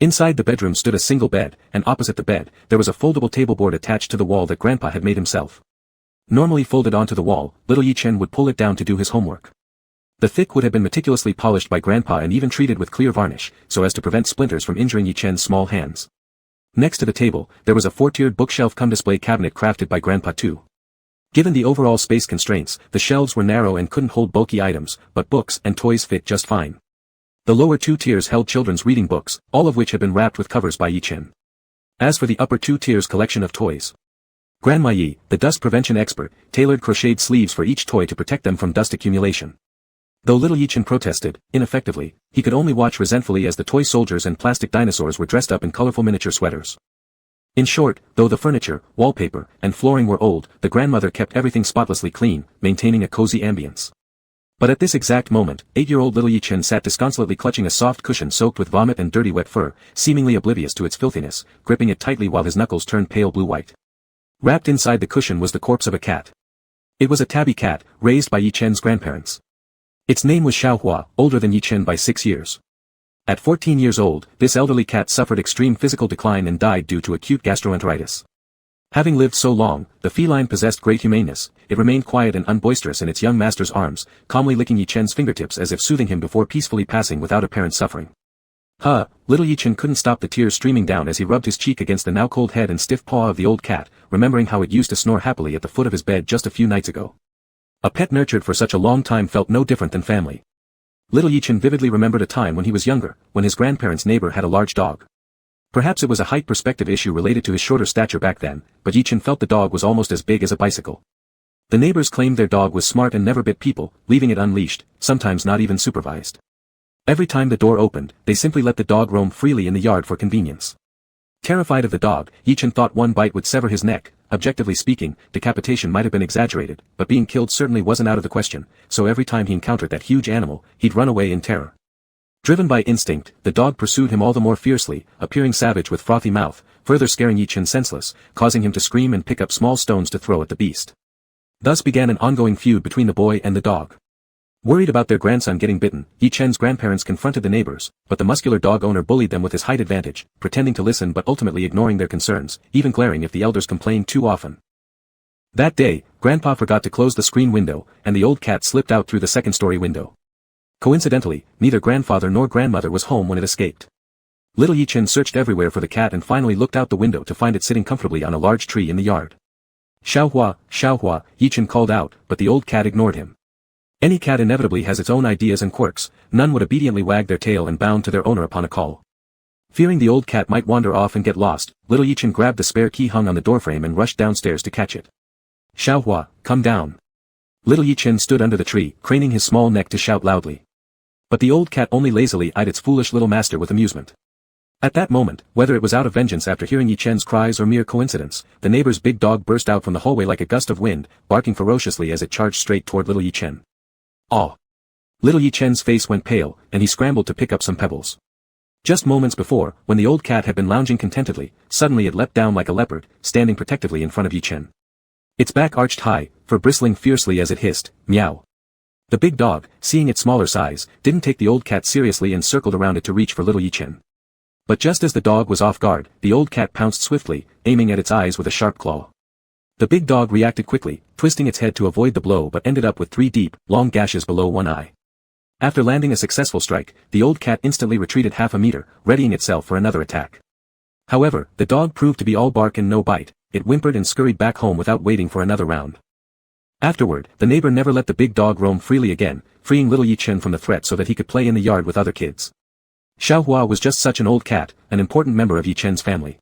Inside the bedroom stood a single bed, and opposite the bed, there was a foldable tableboard attached to the wall that Grandpa had made himself. Normally folded onto the wall, little Yi Chen would pull it down to do his homework. The thick wood had been meticulously polished by Grandpa and even treated with clear varnish, so as to prevent splinters from injuring Yi Chen's small hands. Next to the table, there was a 4-tiered bookshelf-cum-display cabinet crafted by Grandpa too. Given the overall space constraints, the shelves were narrow and couldn't hold bulky items, but books and toys fit just fine. The lower 2 tiers held children's reading books, all of which had been wrapped with covers by Yi Chen. As for the upper 2 tiers collection of toys, Grandma Yi, the dust prevention expert, tailored crocheted sleeves for each toy to protect them from dust accumulation. Though little Yi Chen protested, ineffectively, he could only watch resentfully as the toy soldiers and plastic dinosaurs were dressed up in colorful miniature sweaters. In short, though the furniture, wallpaper, and flooring were old, the grandmother kept everything spotlessly clean, maintaining a cozy ambience. But at this exact moment, 8-year-old little Yi Chen sat disconsolately clutching a soft cushion soaked with vomit and dirty wet fur, seemingly oblivious to its filthiness, gripping it tightly while his knuckles turned pale blue-white. Wrapped inside the cushion was the corpse of a cat. It was a tabby cat, raised by Yi Chen's grandparents. Its name was Xiaohua, older than Yi Chen by 6 years. At 14 years old, this elderly cat suffered extreme physical decline and died due to acute gastroenteritis. Having lived so long, the feline possessed great humaneness. It remained quiet and unboisterous in its young master's arms, calmly licking Yi Chen's fingertips as if soothing him before peacefully passing without apparent suffering. Little Yi Chen couldn't stop the tears streaming down as he rubbed his cheek against the now cold head and stiff paw of the old cat, remembering how it used to snore happily at the foot of his bed just a few nights ago. A pet nurtured for such a long time felt no different than family. Little Yi Chen vividly remembered a time when he was younger, when his grandparents' neighbor had a large dog. Perhaps it was a height perspective issue related to his shorter stature back then, but Yi Chen felt the dog was almost as big as a bicycle. The neighbors claimed their dog was smart and never bit people, leaving it unleashed, sometimes not even supervised. Every time the door opened, they simply let the dog roam freely in the yard for convenience. Terrified of the dog, Yi Chen thought one bite would sever his neck. Objectively speaking, decapitation might have been exaggerated, but being killed certainly wasn't out of the question, so every time he encountered that huge animal, he'd run away in terror. Driven by instinct, the dog pursued him all the more fiercely, appearing savage with frothy mouth, further scaring Yi Chen senseless, causing him to scream and pick up small stones to throw at the beast. Thus began an ongoing feud between the boy and the dog. Worried about their grandson getting bitten, Yi Chen's grandparents confronted the neighbors, but the muscular dog owner bullied them with his height advantage, pretending to listen but ultimately ignoring their concerns, even glaring if the elders complained too often. That day, Grandpa forgot to close the screen window, and the old cat slipped out through the second-story window. Coincidentally, neither grandfather nor grandmother was home when it escaped. Little Yi Chen searched everywhere for the cat and finally looked out the window to find it sitting comfortably on a large tree in the yard. Xiaohua, Xiaohua, Yi Chen called out, but the old cat ignored him. Any cat inevitably has its own ideas and quirks, none would obediently wag their tail and bound to their owner upon a call. Fearing the old cat might wander off and get lost, little Yi Chen grabbed the spare key hung on the doorframe and rushed downstairs to catch it. Xiaohua, come down. Little Yi Chen stood under the tree, craning his small neck to shout loudly. But the old cat only lazily eyed its foolish little master with amusement. At that moment, whether it was out of vengeance after hearing Yi Chen's cries or mere coincidence, the neighbor's big dog burst out from the hallway like a gust of wind, barking ferociously as it charged straight toward little Yi Chen. "Aw!" Little Yi Chen's face went pale, and he scrambled to pick up some pebbles. Just moments before, when the old cat had been lounging contentedly, suddenly it leapt down like a leopard, standing protectively in front of Yi Chen. Its back arched high, fur bristling fiercely as it hissed, "Meow." The big dog, seeing its smaller size, didn't take the old cat seriously and circled around it to reach for little Yi Chen. But just as the dog was off guard, the old cat pounced swiftly, aiming at its eyes with a sharp claw. The big dog reacted quickly, twisting its head to avoid the blow but ended up with 3 deep, long gashes below one eye. After landing a successful strike, the old cat instantly retreated half a meter, readying itself for another attack. However, the dog proved to be all bark and no bite. It whimpered and scurried back home without waiting for another round. Afterward, the neighbor never let the big dog roam freely again, freeing little Yi Chen from the threat so that he could play in the yard with other kids. Xiaohua was just such an old cat, an important member of Yi Chen's family.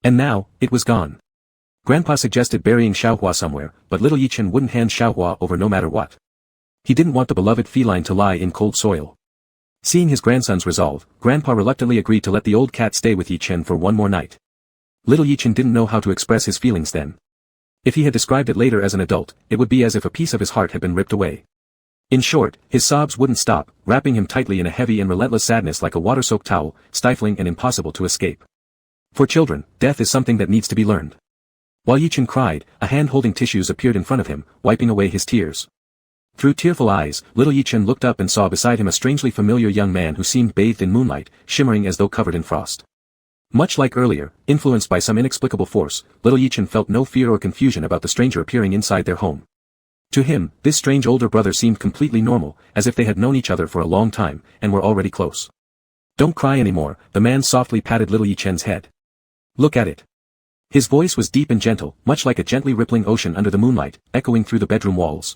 And now, it was gone. Grandpa suggested burying Xiaohua somewhere, but little Yi Chen wouldn't hand Xiaohua over no matter what. He didn't want the beloved feline to lie in cold soil. Seeing his grandson's resolve, Grandpa reluctantly agreed to let the old cat stay with Yi Chen for one more night. Little Yi Chen didn't know how to express his feelings then. If he had described it later as an adult, it would be as if a piece of his heart had been ripped away. In short, his sobs wouldn't stop, wrapping him tightly in a heavy and relentless sadness like a water-soaked towel, stifling and impossible to escape. For children, death is something that needs to be learned. While Yi Chen cried, a hand holding tissues appeared in front of him, wiping away his tears. Through tearful eyes, little Yi Chen looked up and saw beside him a strangely familiar young man who seemed bathed in moonlight, shimmering as though covered in frost. Much like earlier, influenced by some inexplicable force, little Yi Chen felt no fear or confusion about the stranger appearing inside their home. To him, this strange older brother seemed completely normal, as if they had known each other for a long time, and were already close. "Don't cry anymore," the man softly patted little Yi Chen's head. "Look at it." His voice was deep and gentle, much like a gently rippling ocean under the moonlight, echoing through the bedroom walls.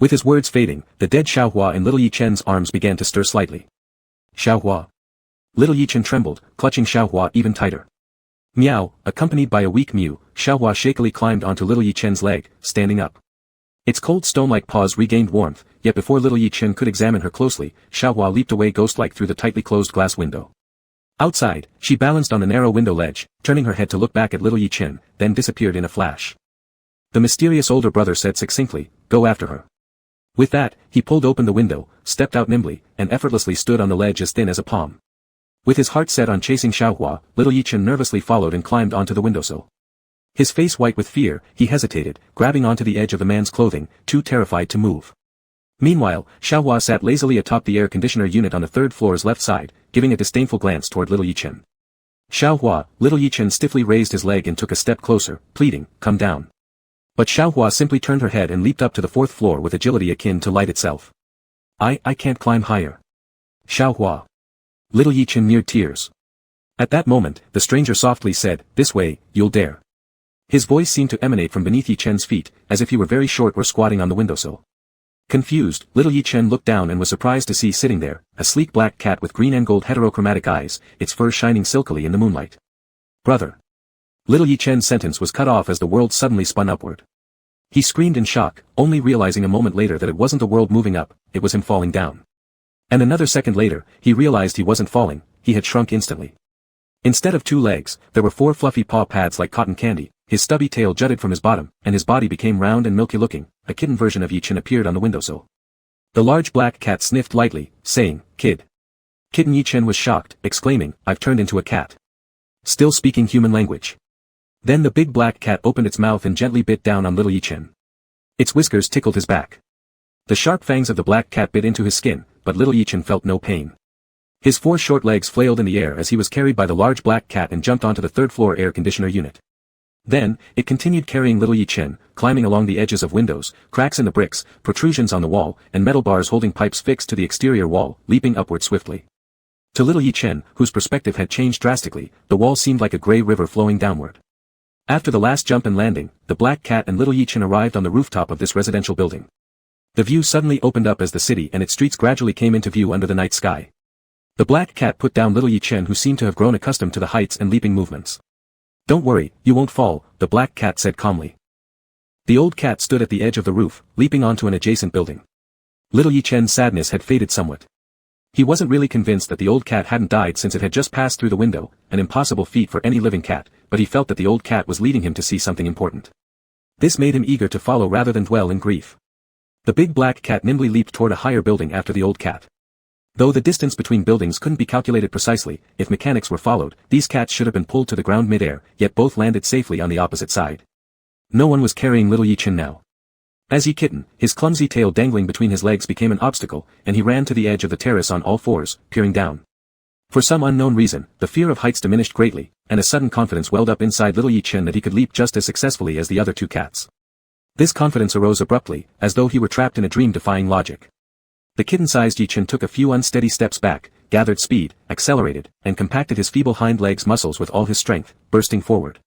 With his words fading, the dead Xiaohua in little Yi Chen's arms began to stir slightly. "Xiaohua." Little Yi Chen trembled, clutching Xiaohua even tighter. Meow, accompanied by a weak mew, Xiaohua shakily climbed onto little Yi Chen's leg, standing up. Its cold stone-like paws regained warmth, yet before little Yi Chen could examine her closely, Xiaohua leaped away ghost-like through the tightly closed glass window. Outside, she balanced on the narrow window ledge, turning her head to look back at little Yi Chen, then disappeared in a flash. The mysterious older brother said succinctly, "Go after her." With that, he pulled open the window, stepped out nimbly, and effortlessly stood on the ledge as thin as a palm. With his heart set on chasing Xiaohua, little Yi Chen nervously followed and climbed onto the windowsill. His face white with fear, he hesitated, grabbing onto the edge of the man's clothing, too terrified to move. Meanwhile, Xiaohua sat lazily atop the air conditioner unit on the third floor's left side, giving a disdainful glance toward little Yi Chen. "Xiaohua," little Yi Chen stiffly raised his leg and took a step closer, pleading, "Come down." But Xiaohua simply turned her head and leaped up to the fourth floor with agility akin to light itself. I can't climb higher." "Xiaohua." Little Yi Chen neared tears. At that moment, the stranger softly said, "This way, you'll dare." His voice seemed to emanate from beneath Yi Chen's feet, as if he were very short or squatting on the windowsill. Confused, little Yi Chen looked down and was surprised to see sitting there, a sleek black cat with green and gold heterochromatic eyes, its fur shining silkily in the moonlight. "Brother." Little Yi Chen's sentence was cut off as the world suddenly spun upward. He screamed in shock, only realizing a moment later that it wasn't the world moving up, it was him falling down. And another second later, he realized he wasn't falling, he had shrunk instantly. Instead of 2 legs, there were 4 fluffy paw pads like cotton candy, his stubby tail jutted from his bottom, and his body became round and milky looking. A kitten version of Yi Chen appeared on the windowsill. The large black cat sniffed lightly, saying, "Kid." Kitten Yi Chen was shocked, exclaiming, "I've turned into a cat." Still speaking human language. Then the big black cat opened its mouth and gently bit down on little Yi Chen. Its whiskers tickled his back. The sharp fangs of the black cat bit into his skin, but little Yi Chen felt no pain. His 4 short legs flailed in the air as he was carried by the large black cat and jumped onto the third-floor air conditioner unit. Then, it continued carrying little Yi Chen, climbing along the edges of windows, cracks in the bricks, protrusions on the wall, and metal bars holding pipes fixed to the exterior wall, leaping upward swiftly. To little Yi Chen, whose perspective had changed drastically, the wall seemed like a gray river flowing downward. After the last jump and landing, the black cat and little Yi Chen arrived on the rooftop of this residential building. The view suddenly opened up as the city and its streets gradually came into view under the night sky. The black cat put down little Yi Chen, who seemed to have grown accustomed to the heights and leaping movements. "Don't worry, you won't fall," the black cat said calmly. The old cat stood at the edge of the roof, leaping onto an adjacent building. Little Yi Chen's sadness had faded somewhat. He wasn't really convinced that the old cat hadn't died since it had just passed through the window, an impossible feat for any living cat, but he felt that the old cat was leading him to see something important. This made him eager to follow rather than dwell in grief. The big black cat nimbly leaped toward a higher building after the old cat. Though the distance between buildings couldn't be calculated precisely, if mechanics were followed, these cats should have been pulled to the ground mid-air, yet both landed safely on the opposite side. No one was carrying little Yi Chen now. As Yi Kitten, his clumsy tail dangling between his legs became an obstacle, and he ran to the edge of the terrace on all fours, peering down. For some unknown reason, the fear of heights diminished greatly, and a sudden confidence welled up inside little Yi Chen that he could leap just as successfully as the other 2 cats. This confidence arose abruptly, as though he were trapped in a dream defying logic. The kitten-sized Yi Chen took a few unsteady steps back, gathered speed, accelerated, and compacted his feeble hind legs' muscles with all his strength, bursting forward.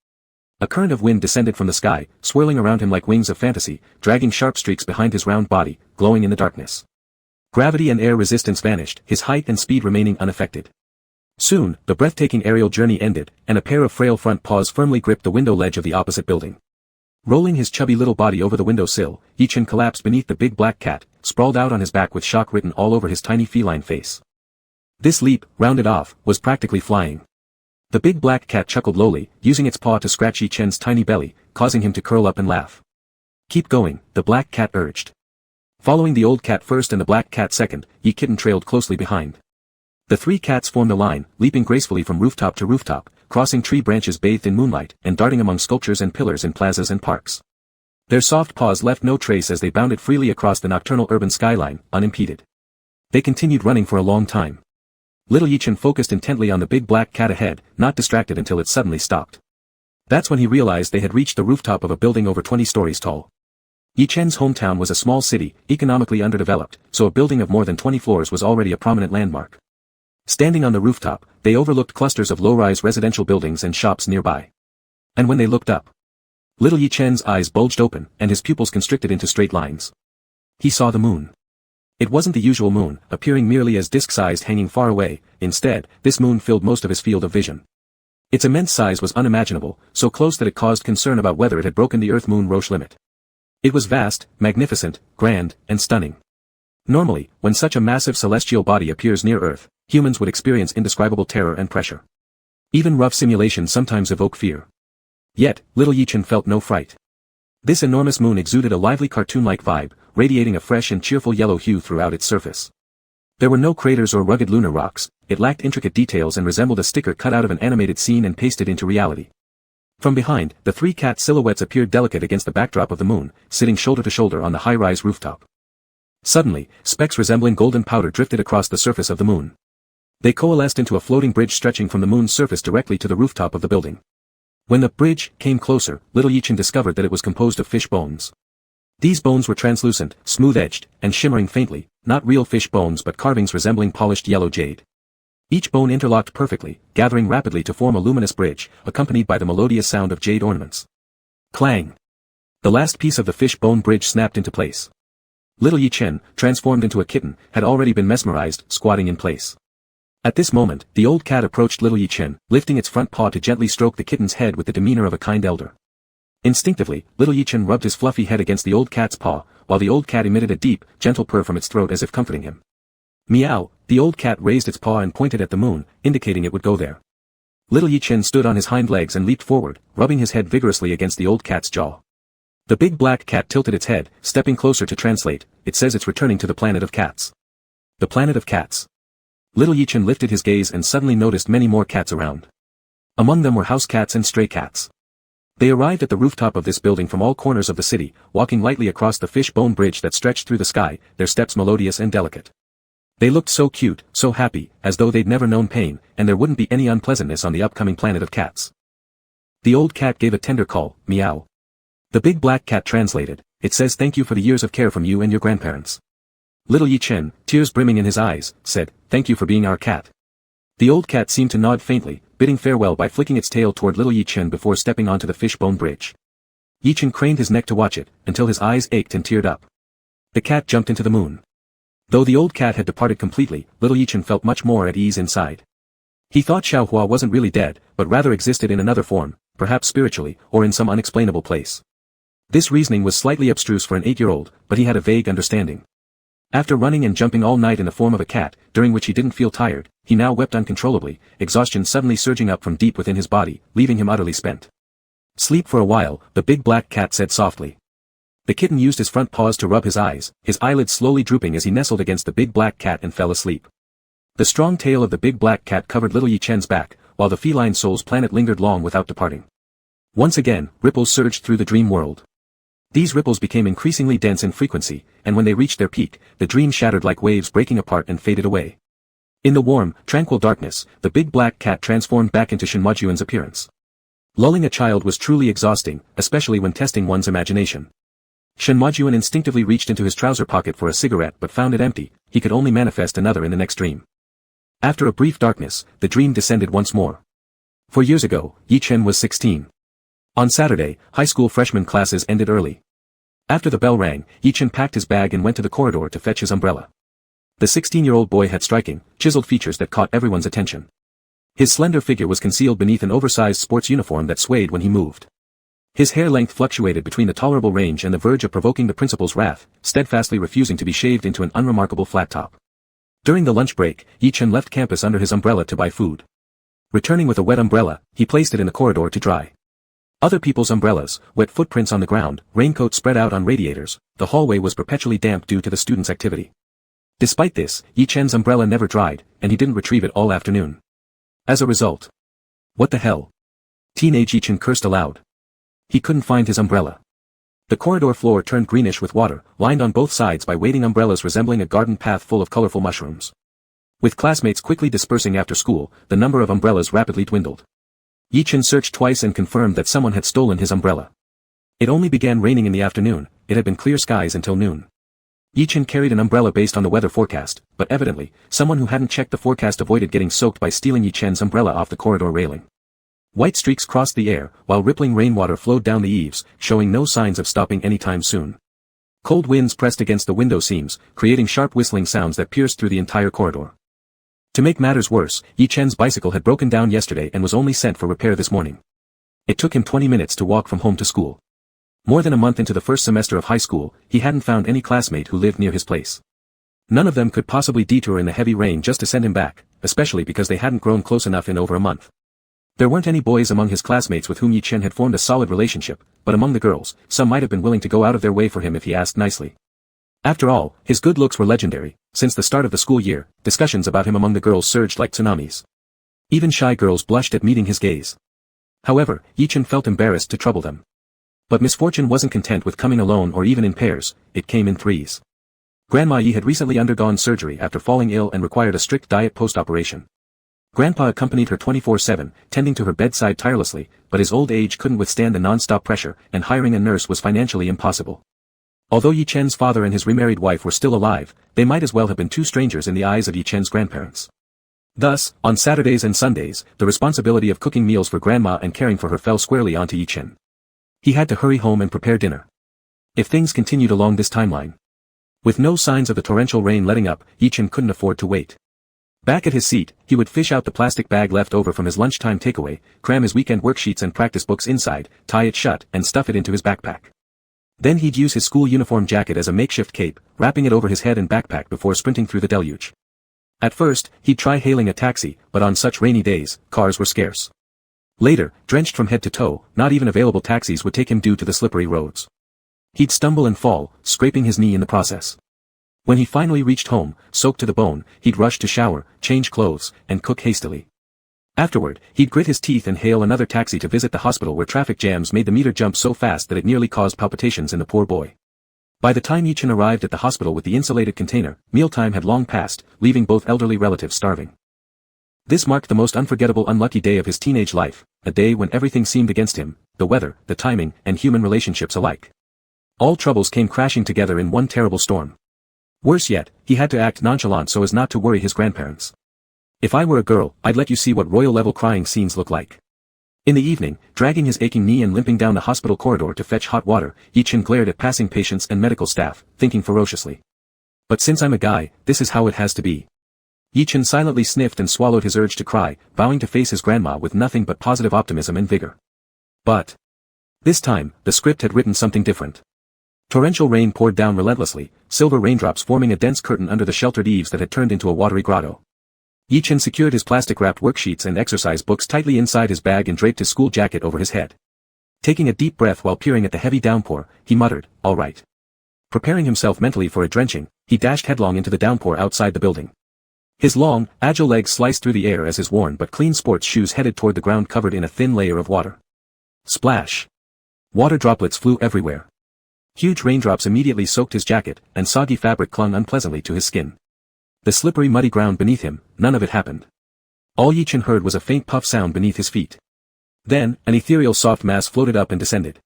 A current of wind descended from the sky, swirling around him like wings of fantasy, dragging sharp streaks behind his round body, glowing in the darkness. Gravity and air resistance vanished, his height and speed remaining unaffected. Soon, the breathtaking aerial journey ended, and a pair of frail front paws firmly gripped the window ledge of the opposite building. Rolling his chubby little body over the windowsill, Yi Chen collapsed beneath the big black cat, sprawled out on his back with shock written all over his tiny feline face. This leap, rounded off, was practically flying. The big black cat chuckled lowly, using its paw to scratch Yi Chen's tiny belly, causing him to curl up and laugh. Keep going, the black cat urged. Following the old cat first and the black cat second, Yi Kitten trailed closely behind. The three cats formed a line, leaping gracefully from rooftop to rooftop, crossing tree branches bathed in moonlight, and darting among sculptures and pillars in plazas and parks. Their soft paws left no trace as they bounded freely across the nocturnal urban skyline, unimpeded. They continued running for a long time. Little Yi Chen focused intently on the big black cat ahead, not distracted until it suddenly stopped. That's when he realized they had reached the rooftop of a building over 20 stories tall. Yi Chen's hometown was a small city, economically underdeveloped, so a building of more than 20 floors was already a prominent landmark. Standing on the rooftop, they overlooked clusters of low-rise residential buildings and shops nearby. And when they looked up, little Yi Chen's eyes bulged open, and his pupils constricted into straight lines. He saw the moon. It wasn't the usual moon, appearing merely as disc-sized hanging far away. Instead, this moon filled most of his field of vision. Its immense size was unimaginable, so close that it caused concern about whether it had broken the Earth-Moon Roche limit. It was vast, magnificent, grand, and stunning. Normally, when such a massive celestial body appears near Earth, humans would experience indescribable terror and pressure. Even rough simulations sometimes evoke fear. Yet, little Yi Chen felt no fright. This enormous moon exuded a lively cartoon-like vibe, radiating a fresh and cheerful yellow hue throughout its surface. There were no craters or rugged lunar rocks, it lacked intricate details and resembled a sticker cut out of an animated scene and pasted into reality. From behind, the three cat silhouettes appeared delicate against the backdrop of the moon, sitting shoulder to shoulder on the high-rise rooftop. Suddenly, specks resembling golden powder drifted across the surface of the moon. They coalesced into a floating bridge stretching from the moon's surface directly to the rooftop of the building. When the bridge came closer, little Yi Chen discovered that it was composed of fish bones. These bones were translucent, smooth-edged, and shimmering faintly, not real fish bones but carvings resembling polished yellow jade. Each bone interlocked perfectly, gathering rapidly to form a luminous bridge, accompanied by the melodious sound of jade ornaments. Clang! The last piece of the fish bone bridge snapped into place. Little Yi Chen, transformed into a kitten, had already been mesmerized, squatting in place. At this moment, the old cat approached little Yi Chen, lifting its front paw to gently stroke the kitten's head with the demeanor of a kind elder. Instinctively, little Yi Chen rubbed his fluffy head against the old cat's paw, while the old cat emitted a deep, gentle purr from its throat as if comforting him. Meow, the old cat raised its paw and pointed at the moon, indicating it would go there. Little Yi Chen stood on his hind legs and leaped forward, rubbing his head vigorously against the old cat's jaw. The big black cat tilted its head, stepping closer to translate. It says it's returning to the planet of cats. The planet of cats. Little Yi Chen lifted his gaze and suddenly noticed many more cats around. Among them were house cats and stray cats. They arrived at the rooftop of this building from all corners of the city, walking lightly across the fish bone bridge that stretched through the sky, their steps melodious and delicate. They looked so cute, so happy, as though they'd never known pain, and there wouldn't be any unpleasantness on the upcoming planet of cats. The old cat gave a tender call, meow. The big black cat translated, it says thank you for the years of care from you and your grandparents. Little Yi Chen, tears brimming in his eyes, said, thank you for being our cat. The old cat seemed to nod faintly, bidding farewell by flicking its tail toward little Yi Chen before stepping onto the fishbone bridge. Yi Chen craned his neck to watch it, until his eyes ached and teared up. The cat jumped into the moon. Though the old cat had departed completely, little Yi Chen felt much more at ease inside. He thought Xiaohua wasn't really dead, but rather existed in another form, perhaps spiritually, or in some unexplainable place. This reasoning was slightly abstruse for an 8-year-old, but he had a vague understanding. After running and jumping all night in the form of a cat, during which he didn't feel tired, he now wept uncontrollably, exhaustion suddenly surging up from deep within his body, leaving him utterly spent. Sleep for a while, the big black cat said softly. The kitten used his front paws to rub his eyes, his eyelids slowly drooping as he nestled against the big black cat and fell asleep. The strong tail of the big black cat covered little Yi Chen's back, while the feline soul's planet lingered long without departing. Once again, ripples surged through the dream world. These ripples became increasingly dense in frequency, and when they reached their peak, the dream shattered like waves breaking apart and faded away. In the warm, tranquil darkness, the big black cat transformed back into Shenhuajuan's appearance. Lulling a child was truly exhausting, especially when testing one's imagination. Shenhuajuan instinctively reached into his trouser pocket for a cigarette but found it empty. He could only manifest another in the next dream. After a brief darkness, the dream descended once more. 4 years ago, Yi Chen was 16. On Saturday, high school freshman classes ended early. After the bell rang, Yi Chen packed his bag and went to the corridor to fetch his umbrella. The 16-year-old boy had striking, chiseled features that caught everyone's attention. His slender figure was concealed beneath an oversized sports uniform that swayed when he moved. His hair length fluctuated between the tolerable range and the verge of provoking the principal's wrath, steadfastly refusing to be shaved into an unremarkable flat top. During the lunch break, Yi Chen left campus under his umbrella to buy food. Returning with a wet umbrella, he placed it in the corridor to dry. Other people's umbrellas, wet footprints on the ground, raincoats spread out on radiators, the hallway was perpetually damp due to the students' activity. Despite this, Yi Chen's umbrella never dried, and he didn't retrieve it all afternoon. As a result, what the hell? Teenage Yi Chen cursed aloud. He couldn't find his umbrella. The corridor floor turned greenish with water, lined on both sides by waiting umbrellas resembling a garden path full of colorful mushrooms. With classmates quickly dispersing after school, the number of umbrellas rapidly dwindled. Yi Chen searched twice and confirmed that someone had stolen his umbrella. It only began raining in the afternoon, it had been clear skies until noon. Yi Chen carried an umbrella based on the weather forecast, but evidently, someone who hadn't checked the forecast avoided getting soaked by stealing Yi Chen's umbrella off the corridor railing. White streaks crossed the air, while rippling rainwater flowed down the eaves, showing no signs of stopping anytime soon. Cold winds pressed against the window seams, creating sharp whistling sounds that pierced through the entire corridor. To make matters worse, Yi Chen's bicycle had broken down yesterday and was only sent for repair this morning. It took him 20 minutes to walk from home to school. More than a month into the first semester of high school, he hadn't found any classmate who lived near his place. None of them could possibly detour in the heavy rain just to send him back, especially because they hadn't grown close enough in over a month. There weren't any boys among his classmates with whom Yi Chen had formed a solid relationship, but among the girls, some might have been willing to go out of their way for him if he asked nicely. After all, his good looks were legendary. Since the start of the school year, discussions about him among the girls surged like tsunamis. Even shy girls blushed at meeting his gaze. However, Yi Chen felt embarrassed to trouble them. But misfortune wasn't content with coming alone or even in pairs, it came in threes. Grandma Yi had recently undergone surgery after falling ill and required a strict diet post-operation. Grandpa accompanied her 24/7, tending to her bedside tirelessly, but his old age couldn't withstand the non-stop pressure, and hiring a nurse was financially impossible. Although Yi Chen's father and his remarried wife were still alive, they might as well have been two strangers in the eyes of Yi Chen's grandparents. Thus, on Saturdays and Sundays, the responsibility of cooking meals for grandma and caring for her fell squarely onto Yi Chen. He had to hurry home and prepare dinner. If things continued along this timeline, with no signs of the torrential rain letting up, Yi Chen couldn't afford to wait. Back at his seat, he would fish out the plastic bag left over from his lunchtime takeaway, cram his weekend worksheets and practice books inside, tie it shut, and stuff it into his backpack. Then he'd use his school uniform jacket as a makeshift cape, wrapping it over his head and backpack before sprinting through the deluge. At first, he'd try hailing a taxi, but on such rainy days, cars were scarce. Later, drenched from head to toe, not even available taxis would take him due to the slippery roads. He'd stumble and fall, scraping his knee in the process. When he finally reached home, soaked to the bone, he'd rush to shower, change clothes, and cook hastily. Afterward, he'd grit his teeth and hail another taxi to visit the hospital where traffic jams made the meter jump so fast that it nearly caused palpitations in the poor boy. By the time Yi Chen arrived at the hospital with the insulated container, mealtime had long passed, leaving both elderly relatives starving. This marked the most unforgettable unlucky day of his teenage life, a day when everything seemed against him, the weather, the timing, and human relationships alike. All troubles came crashing together in one terrible storm. Worse yet, he had to act nonchalant so as not to worry his grandparents. If I were a girl, I'd let you see what royal-level crying scenes look like. In the evening, dragging his aching knee and limping down the hospital corridor to fetch hot water, Yi Chen glared at passing patients and medical staff, thinking ferociously. But since I'm a guy, this is how it has to be. Yi Chen silently sniffed and swallowed his urge to cry, vowing to face his grandma with nothing but positive optimism and vigor. But this time, the script had written something different. Torrential rain poured down relentlessly, silver raindrops forming a dense curtain under the sheltered eaves that had turned into a watery grotto. Yi Chen secured his plastic-wrapped worksheets and exercise books tightly inside his bag and draped his school jacket over his head. Taking a deep breath while peering at the heavy downpour, he muttered, "All right." Preparing himself mentally for a drenching, he dashed headlong into the downpour outside the building. His long, agile legs sliced through the air as his worn but clean sports shoes headed toward the ground covered in a thin layer of water. Splash! Water droplets flew everywhere. Huge raindrops immediately soaked his jacket, and soggy fabric clung unpleasantly to his skin. The slippery muddy ground beneath him, none of it happened. All Yi Chen heard was a faint puff sound beneath his feet. Then, an ethereal soft mass floated up and descended.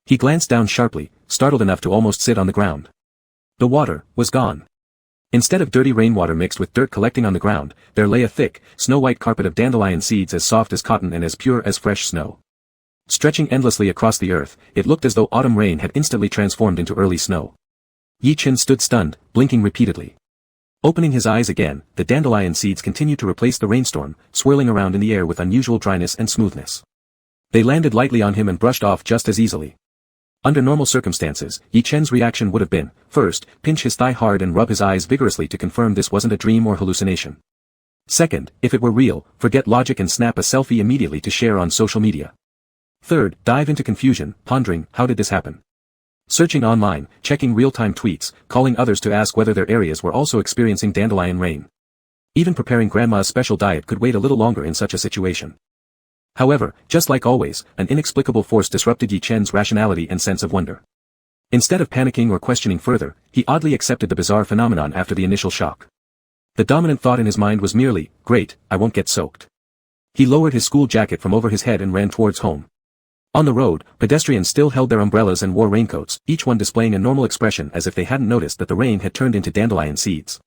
He glanced down sharply, startled enough to almost sit on the ground. The water was gone. Instead of dirty rainwater mixed with dirt collecting on the ground, there lay a thick, snow-white carpet of dandelion seeds as soft as cotton and as pure as fresh snow. Stretching endlessly across the earth, it looked as though autumn rain had instantly transformed into early snow. Yi Chen stood stunned, blinking repeatedly. Opening his eyes again, the dandelion seeds continued to replace the rainstorm, swirling around in the air with unusual dryness and smoothness. They landed lightly on him and brushed off just as easily. Under normal circumstances, Yi Chen's reaction would have been, first, pinch his thigh hard and rub his eyes vigorously to confirm this wasn't a dream or hallucination. Second, if it were real, forget logic and snap a selfie immediately to share on social media. Third, dive into confusion, pondering, how did this happen? Searching online, checking real-time tweets, calling others to ask whether their areas were also experiencing dandelion rain. Even preparing grandma's special diet could wait a little longer in such a situation. However, just like always, an inexplicable force disrupted Yi Chen's rationality and sense of wonder. Instead of panicking or questioning further, he oddly accepted the bizarre phenomenon after the initial shock. The dominant thought in his mind was merely, great, I won't get soaked. He lowered his school jacket from over his head and ran towards home. On the road, pedestrians still held their umbrellas and wore raincoats, each one displaying a normal expression as if they hadn't noticed that the rain had turned into dandelion seeds.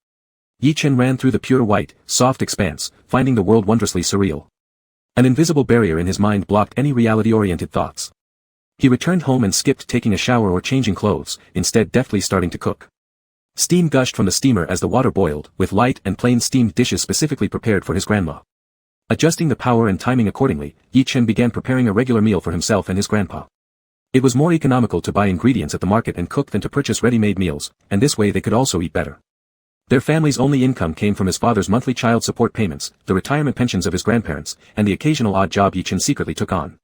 Yi Chen ran through the pure white, soft expanse, finding the world wondrously surreal. An invisible barrier in his mind blocked any reality-oriented thoughts. He returned home and skipped taking a shower or changing clothes, instead deftly starting to cook. Steam gushed from the steamer as the water boiled, with light and plain steamed dishes specifically prepared for his grandma. Adjusting the power and timing accordingly, Yi Chen began preparing a regular meal for himself and his grandpa. It was more economical to buy ingredients at the market and cook than to purchase ready-made meals, and this way they could also eat better. Their family's only income came from his father's monthly child support payments, the retirement pensions of his grandparents, and the occasional odd job Yi Chen secretly took on.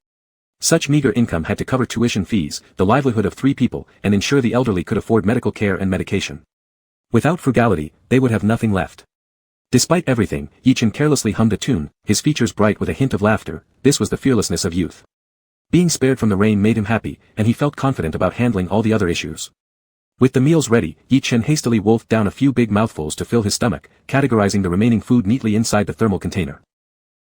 Such meager income had to cover tuition fees, the livelihood of 3 people, and ensure the elderly could afford medical care and medication. Without frugality, they would have nothing left. Despite everything, Yi Chen carelessly hummed a tune, his features bright with a hint of laughter. This was the fearlessness of youth. Being spared from the rain made him happy, and he felt confident about handling all the other issues. With the meals ready, Yi Chen hastily wolfed down a few big mouthfuls to fill his stomach, categorizing the remaining food neatly inside the thermal container.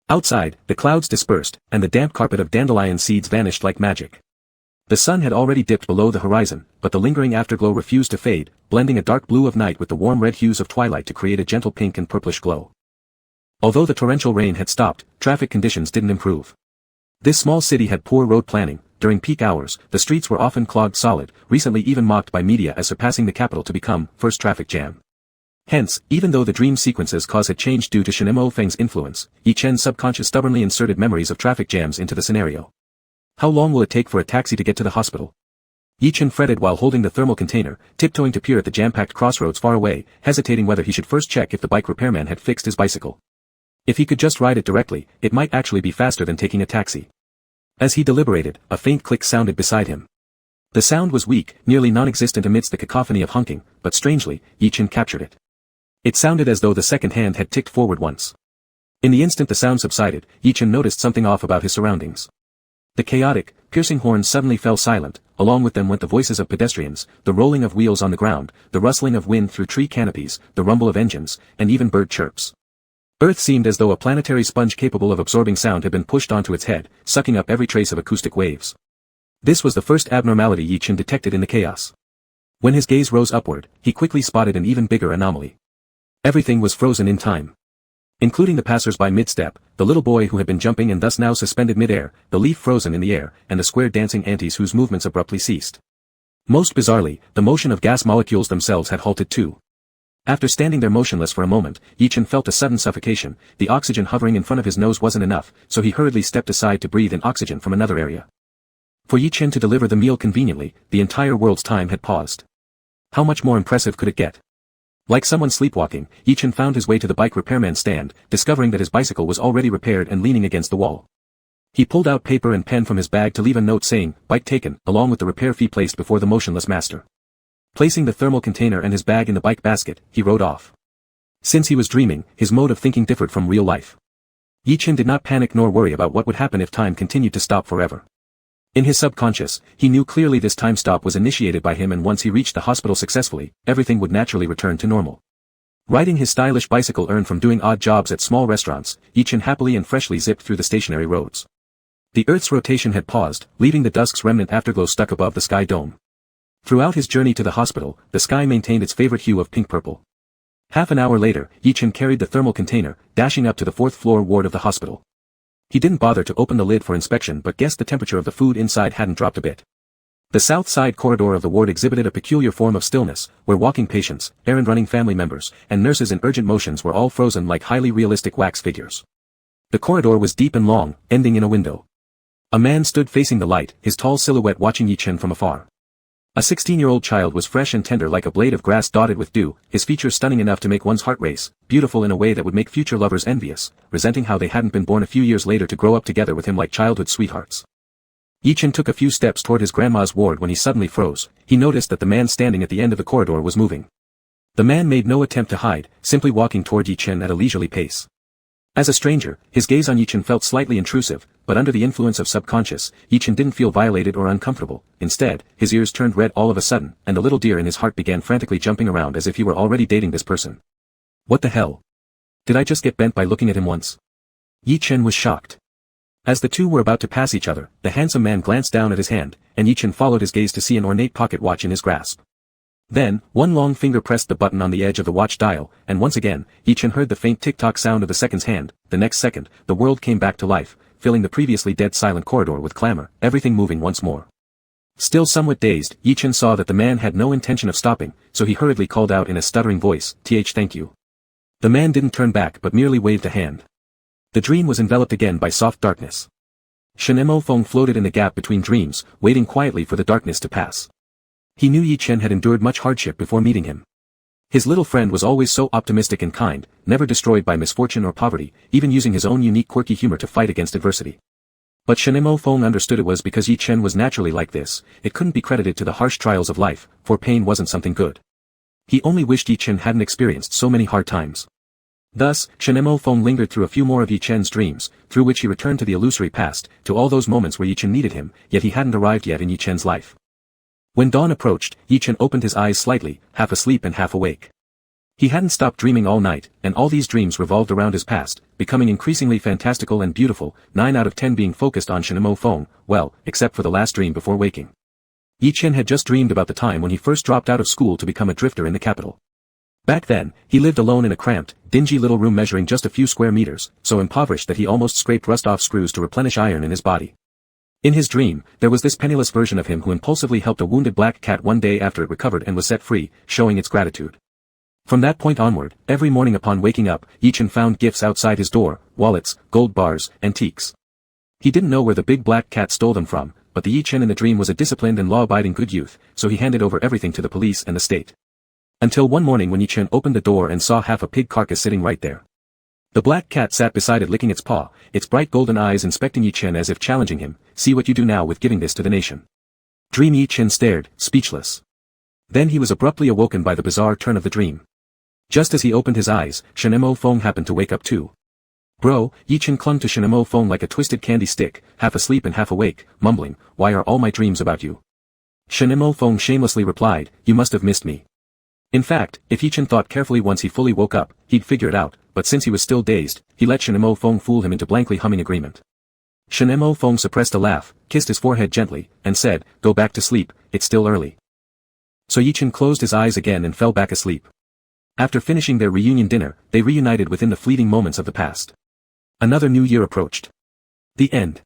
Outside, the clouds dispersed, and the damp carpet of dandelion seeds vanished like magic. The sun had already dipped below the horizon, but the lingering afterglow refused to fade, blending a dark blue of night with the warm red hues of twilight to create a gentle pink and purplish glow. Although the torrential rain had stopped, traffic conditions didn't improve. This small city had poor road planning. During peak hours, the streets were often clogged solid, recently even mocked by media as surpassing the capital to become first traffic jam. Hence, even though the dream sequence's cause had changed due to Shen Mo Feng's influence, Yi Chen's subconscious stubbornly inserted memories of traffic jams into the scenario. How long will it take for a taxi to get to the hospital? Yi Chen fretted while holding the thermal container, tiptoeing to peer at the jam-packed crossroads far away, hesitating whether he should first check if the bike repairman had fixed his bicycle. If he could just ride it directly, it might actually be faster than taking a taxi. As he deliberated, a faint click sounded beside him. The sound was weak, nearly non-existent amidst the cacophony of honking, but strangely, Yi Chen captured it. It sounded as though the second hand had ticked forward once. In the instant the sound subsided, Yi Chen noticed something off about his surroundings. The chaotic, piercing horns suddenly fell silent, along with them went the voices of pedestrians, the rolling of wheels on the ground, the rustling of wind through tree canopies, the rumble of engines, and even bird chirps. Earth seemed as though a planetary sponge capable of absorbing sound had been pushed onto its head, sucking up every trace of acoustic waves. This was the first abnormality Yi Chen detected in the chaos. When his gaze rose upward, he quickly spotted an even bigger anomaly. Everything was frozen in time. Including the passers-by mid-step, the little boy who had been jumping and thus now suspended mid-air, the leaf frozen in the air, and the square dancing aunties whose movements abruptly ceased. Most bizarrely, the motion of gas molecules themselves had halted too. After standing there motionless for a moment, Yi Chen felt a sudden suffocation. The oxygen hovering in front of his nose wasn't enough, so he hurriedly stepped aside to breathe in oxygen from another area. For Yi Chen to deliver the meal conveniently, the entire world's time had paused. How much more impressive could it get? Like someone sleepwalking, Yi Chen found his way to the bike repairman's stand, discovering that his bicycle was already repaired and leaning against the wall. He pulled out paper and pen from his bag to leave a note saying, "Bike taken," along with the repair fee placed before the motionless master. Placing the thermal container and his bag in the bike basket, he rode off. Since he was dreaming, his mode of thinking differed from real life. Yi Chen did not panic nor worry about what would happen if time continued to stop forever. In his subconscious, he knew clearly this time stop was initiated by him, and once he reached the hospital successfully, everything would naturally return to normal. Riding his stylish bicycle earned from doing odd jobs at small restaurants, Yi Chen happily and freshly zipped through the stationary roads. The Earth's rotation had paused, leaving the dusk's remnant afterglow stuck above the sky dome. Throughout his journey to the hospital, the sky maintained its favorite hue of pink-purple. Half an hour later, Yi Chen carried the thermal container, dashing up to the 4th-floor ward of the hospital. He didn't bother to open the lid for inspection but guessed the temperature of the food inside hadn't dropped a bit. The south side corridor of the ward exhibited a peculiar form of stillness, where walking patients, errand-running family members, and nurses in urgent motions were all frozen like highly realistic wax figures. The corridor was deep and long, ending in a window. A man stood facing the light, his tall silhouette watching Yi Chen from afar. A 16-year-old child was fresh and tender like a blade of grass dotted with dew, his features stunning enough to make one's heart race, beautiful in a way that would make future lovers envious, resenting how they hadn't been born a few years later to grow up together with him like childhood sweethearts. Yi-Chen took a few steps toward his grandma's ward when he suddenly froze. He noticed that the man standing at the end of the corridor was moving. The man made no attempt to hide, simply walking toward Yi-Chen at a leisurely pace. As a stranger, his gaze on Yi-Chen felt slightly intrusive, but under the influence of subconscious, Yi-Chen didn't feel violated or uncomfortable. Instead, his ears turned red all of a sudden, and the little deer in his heart began frantically jumping around as if he were already dating this person. What the hell? Did I just get bent by looking at him once? Yi-Chen was shocked. As the two were about to pass each other, the handsome man glanced down at his hand, and Yi-Chen followed his gaze to see an ornate pocket watch in his grasp. Then, one long finger pressed the button on the edge of the watch dial, and once again, Yi-Chen heard the faint tick-tock sound of the seconds hand. The next second, the world came back to life, filling the previously dead silent corridor with clamor, everything moving once more. Still somewhat dazed, Yi-Chen saw that the man had no intention of stopping, so he hurriedly called out in a stuttering voice, "Thank you." The man didn't turn back but merely waved a hand. The dream was enveloped again by soft darkness. Shenemo Feng floated in the gap between dreams, waiting quietly for the darkness to pass. He knew Yi-Chen had endured much hardship before meeting him. His little friend was always so optimistic and kind, never destroyed by misfortune or poverty, even using his own unique quirky humor to fight against adversity. But Shenemo Feng understood it was because Yi-Chen was naturally like this. It couldn't be credited to the harsh trials of life, for pain wasn't something good. He only wished Yi-Chen hadn't experienced so many hard times. Thus, Shenemo Feng lingered through a few more of Yi-Chen's dreams, through which he returned to the illusory past, to all those moments where Yi-Chen needed him, yet he hadn't arrived yet in Yi-Chen's life. When dawn approached, Yi-Chen opened his eyes slightly, half asleep and half awake. He hadn't stopped dreaming all night, and all these dreams revolved around his past, becoming increasingly fantastical and beautiful, 9 out of 10 being focused on Shenemo Feng, well, except for the last dream before waking. Yi-Chen had just dreamed about the time when he first dropped out of school to become a drifter in the capital. Back then, he lived alone in a cramped, dingy little room measuring just a few square meters, so impoverished that he almost scraped rust off screws to replenish iron in his body. In his dream, there was this penniless version of him who impulsively helped a wounded black cat one day after it recovered and was set free, showing its gratitude. From that point onward, every morning upon waking up, Yi-Chen found gifts outside his door, wallets, gold bars, antiques. He didn't know where the big black cat stole them from, but the Yi-Chen in the dream was a disciplined and law-abiding good youth, so he handed over everything to the police and the state. Until one morning when Yi-Chen opened the door and saw half a pig carcass sitting right there. The black cat sat beside it licking its paw, its bright golden eyes inspecting Yi-Chen as if challenging him, "See what you do now with giving this to the nation." Dream Yi-Chen stared, speechless. Then he was abruptly awoken by the bizarre turn of the dream. Just as he opened his eyes, Shenemo Feng happened to wake up too. Bro, Yi-Chen clung to Shenemo Feng like a twisted candy stick, half asleep and half awake, mumbling, "Why are all my dreams about you?" Shenemo Feng shamelessly replied, "You must have missed me." In fact, if Yi-Chen thought carefully once he fully woke up, he'd figure it out, but since he was still dazed, he let Shenemo Feng fool him into blankly humming agreement. Shenemo Feng suppressed a laugh, kissed his forehead gently, and said, "Go back to sleep, it's still early." So Yi-Chen closed his eyes again and fell back asleep. After finishing their reunion dinner, they reunited within the fleeting moments of the past. Another new year approached. The end.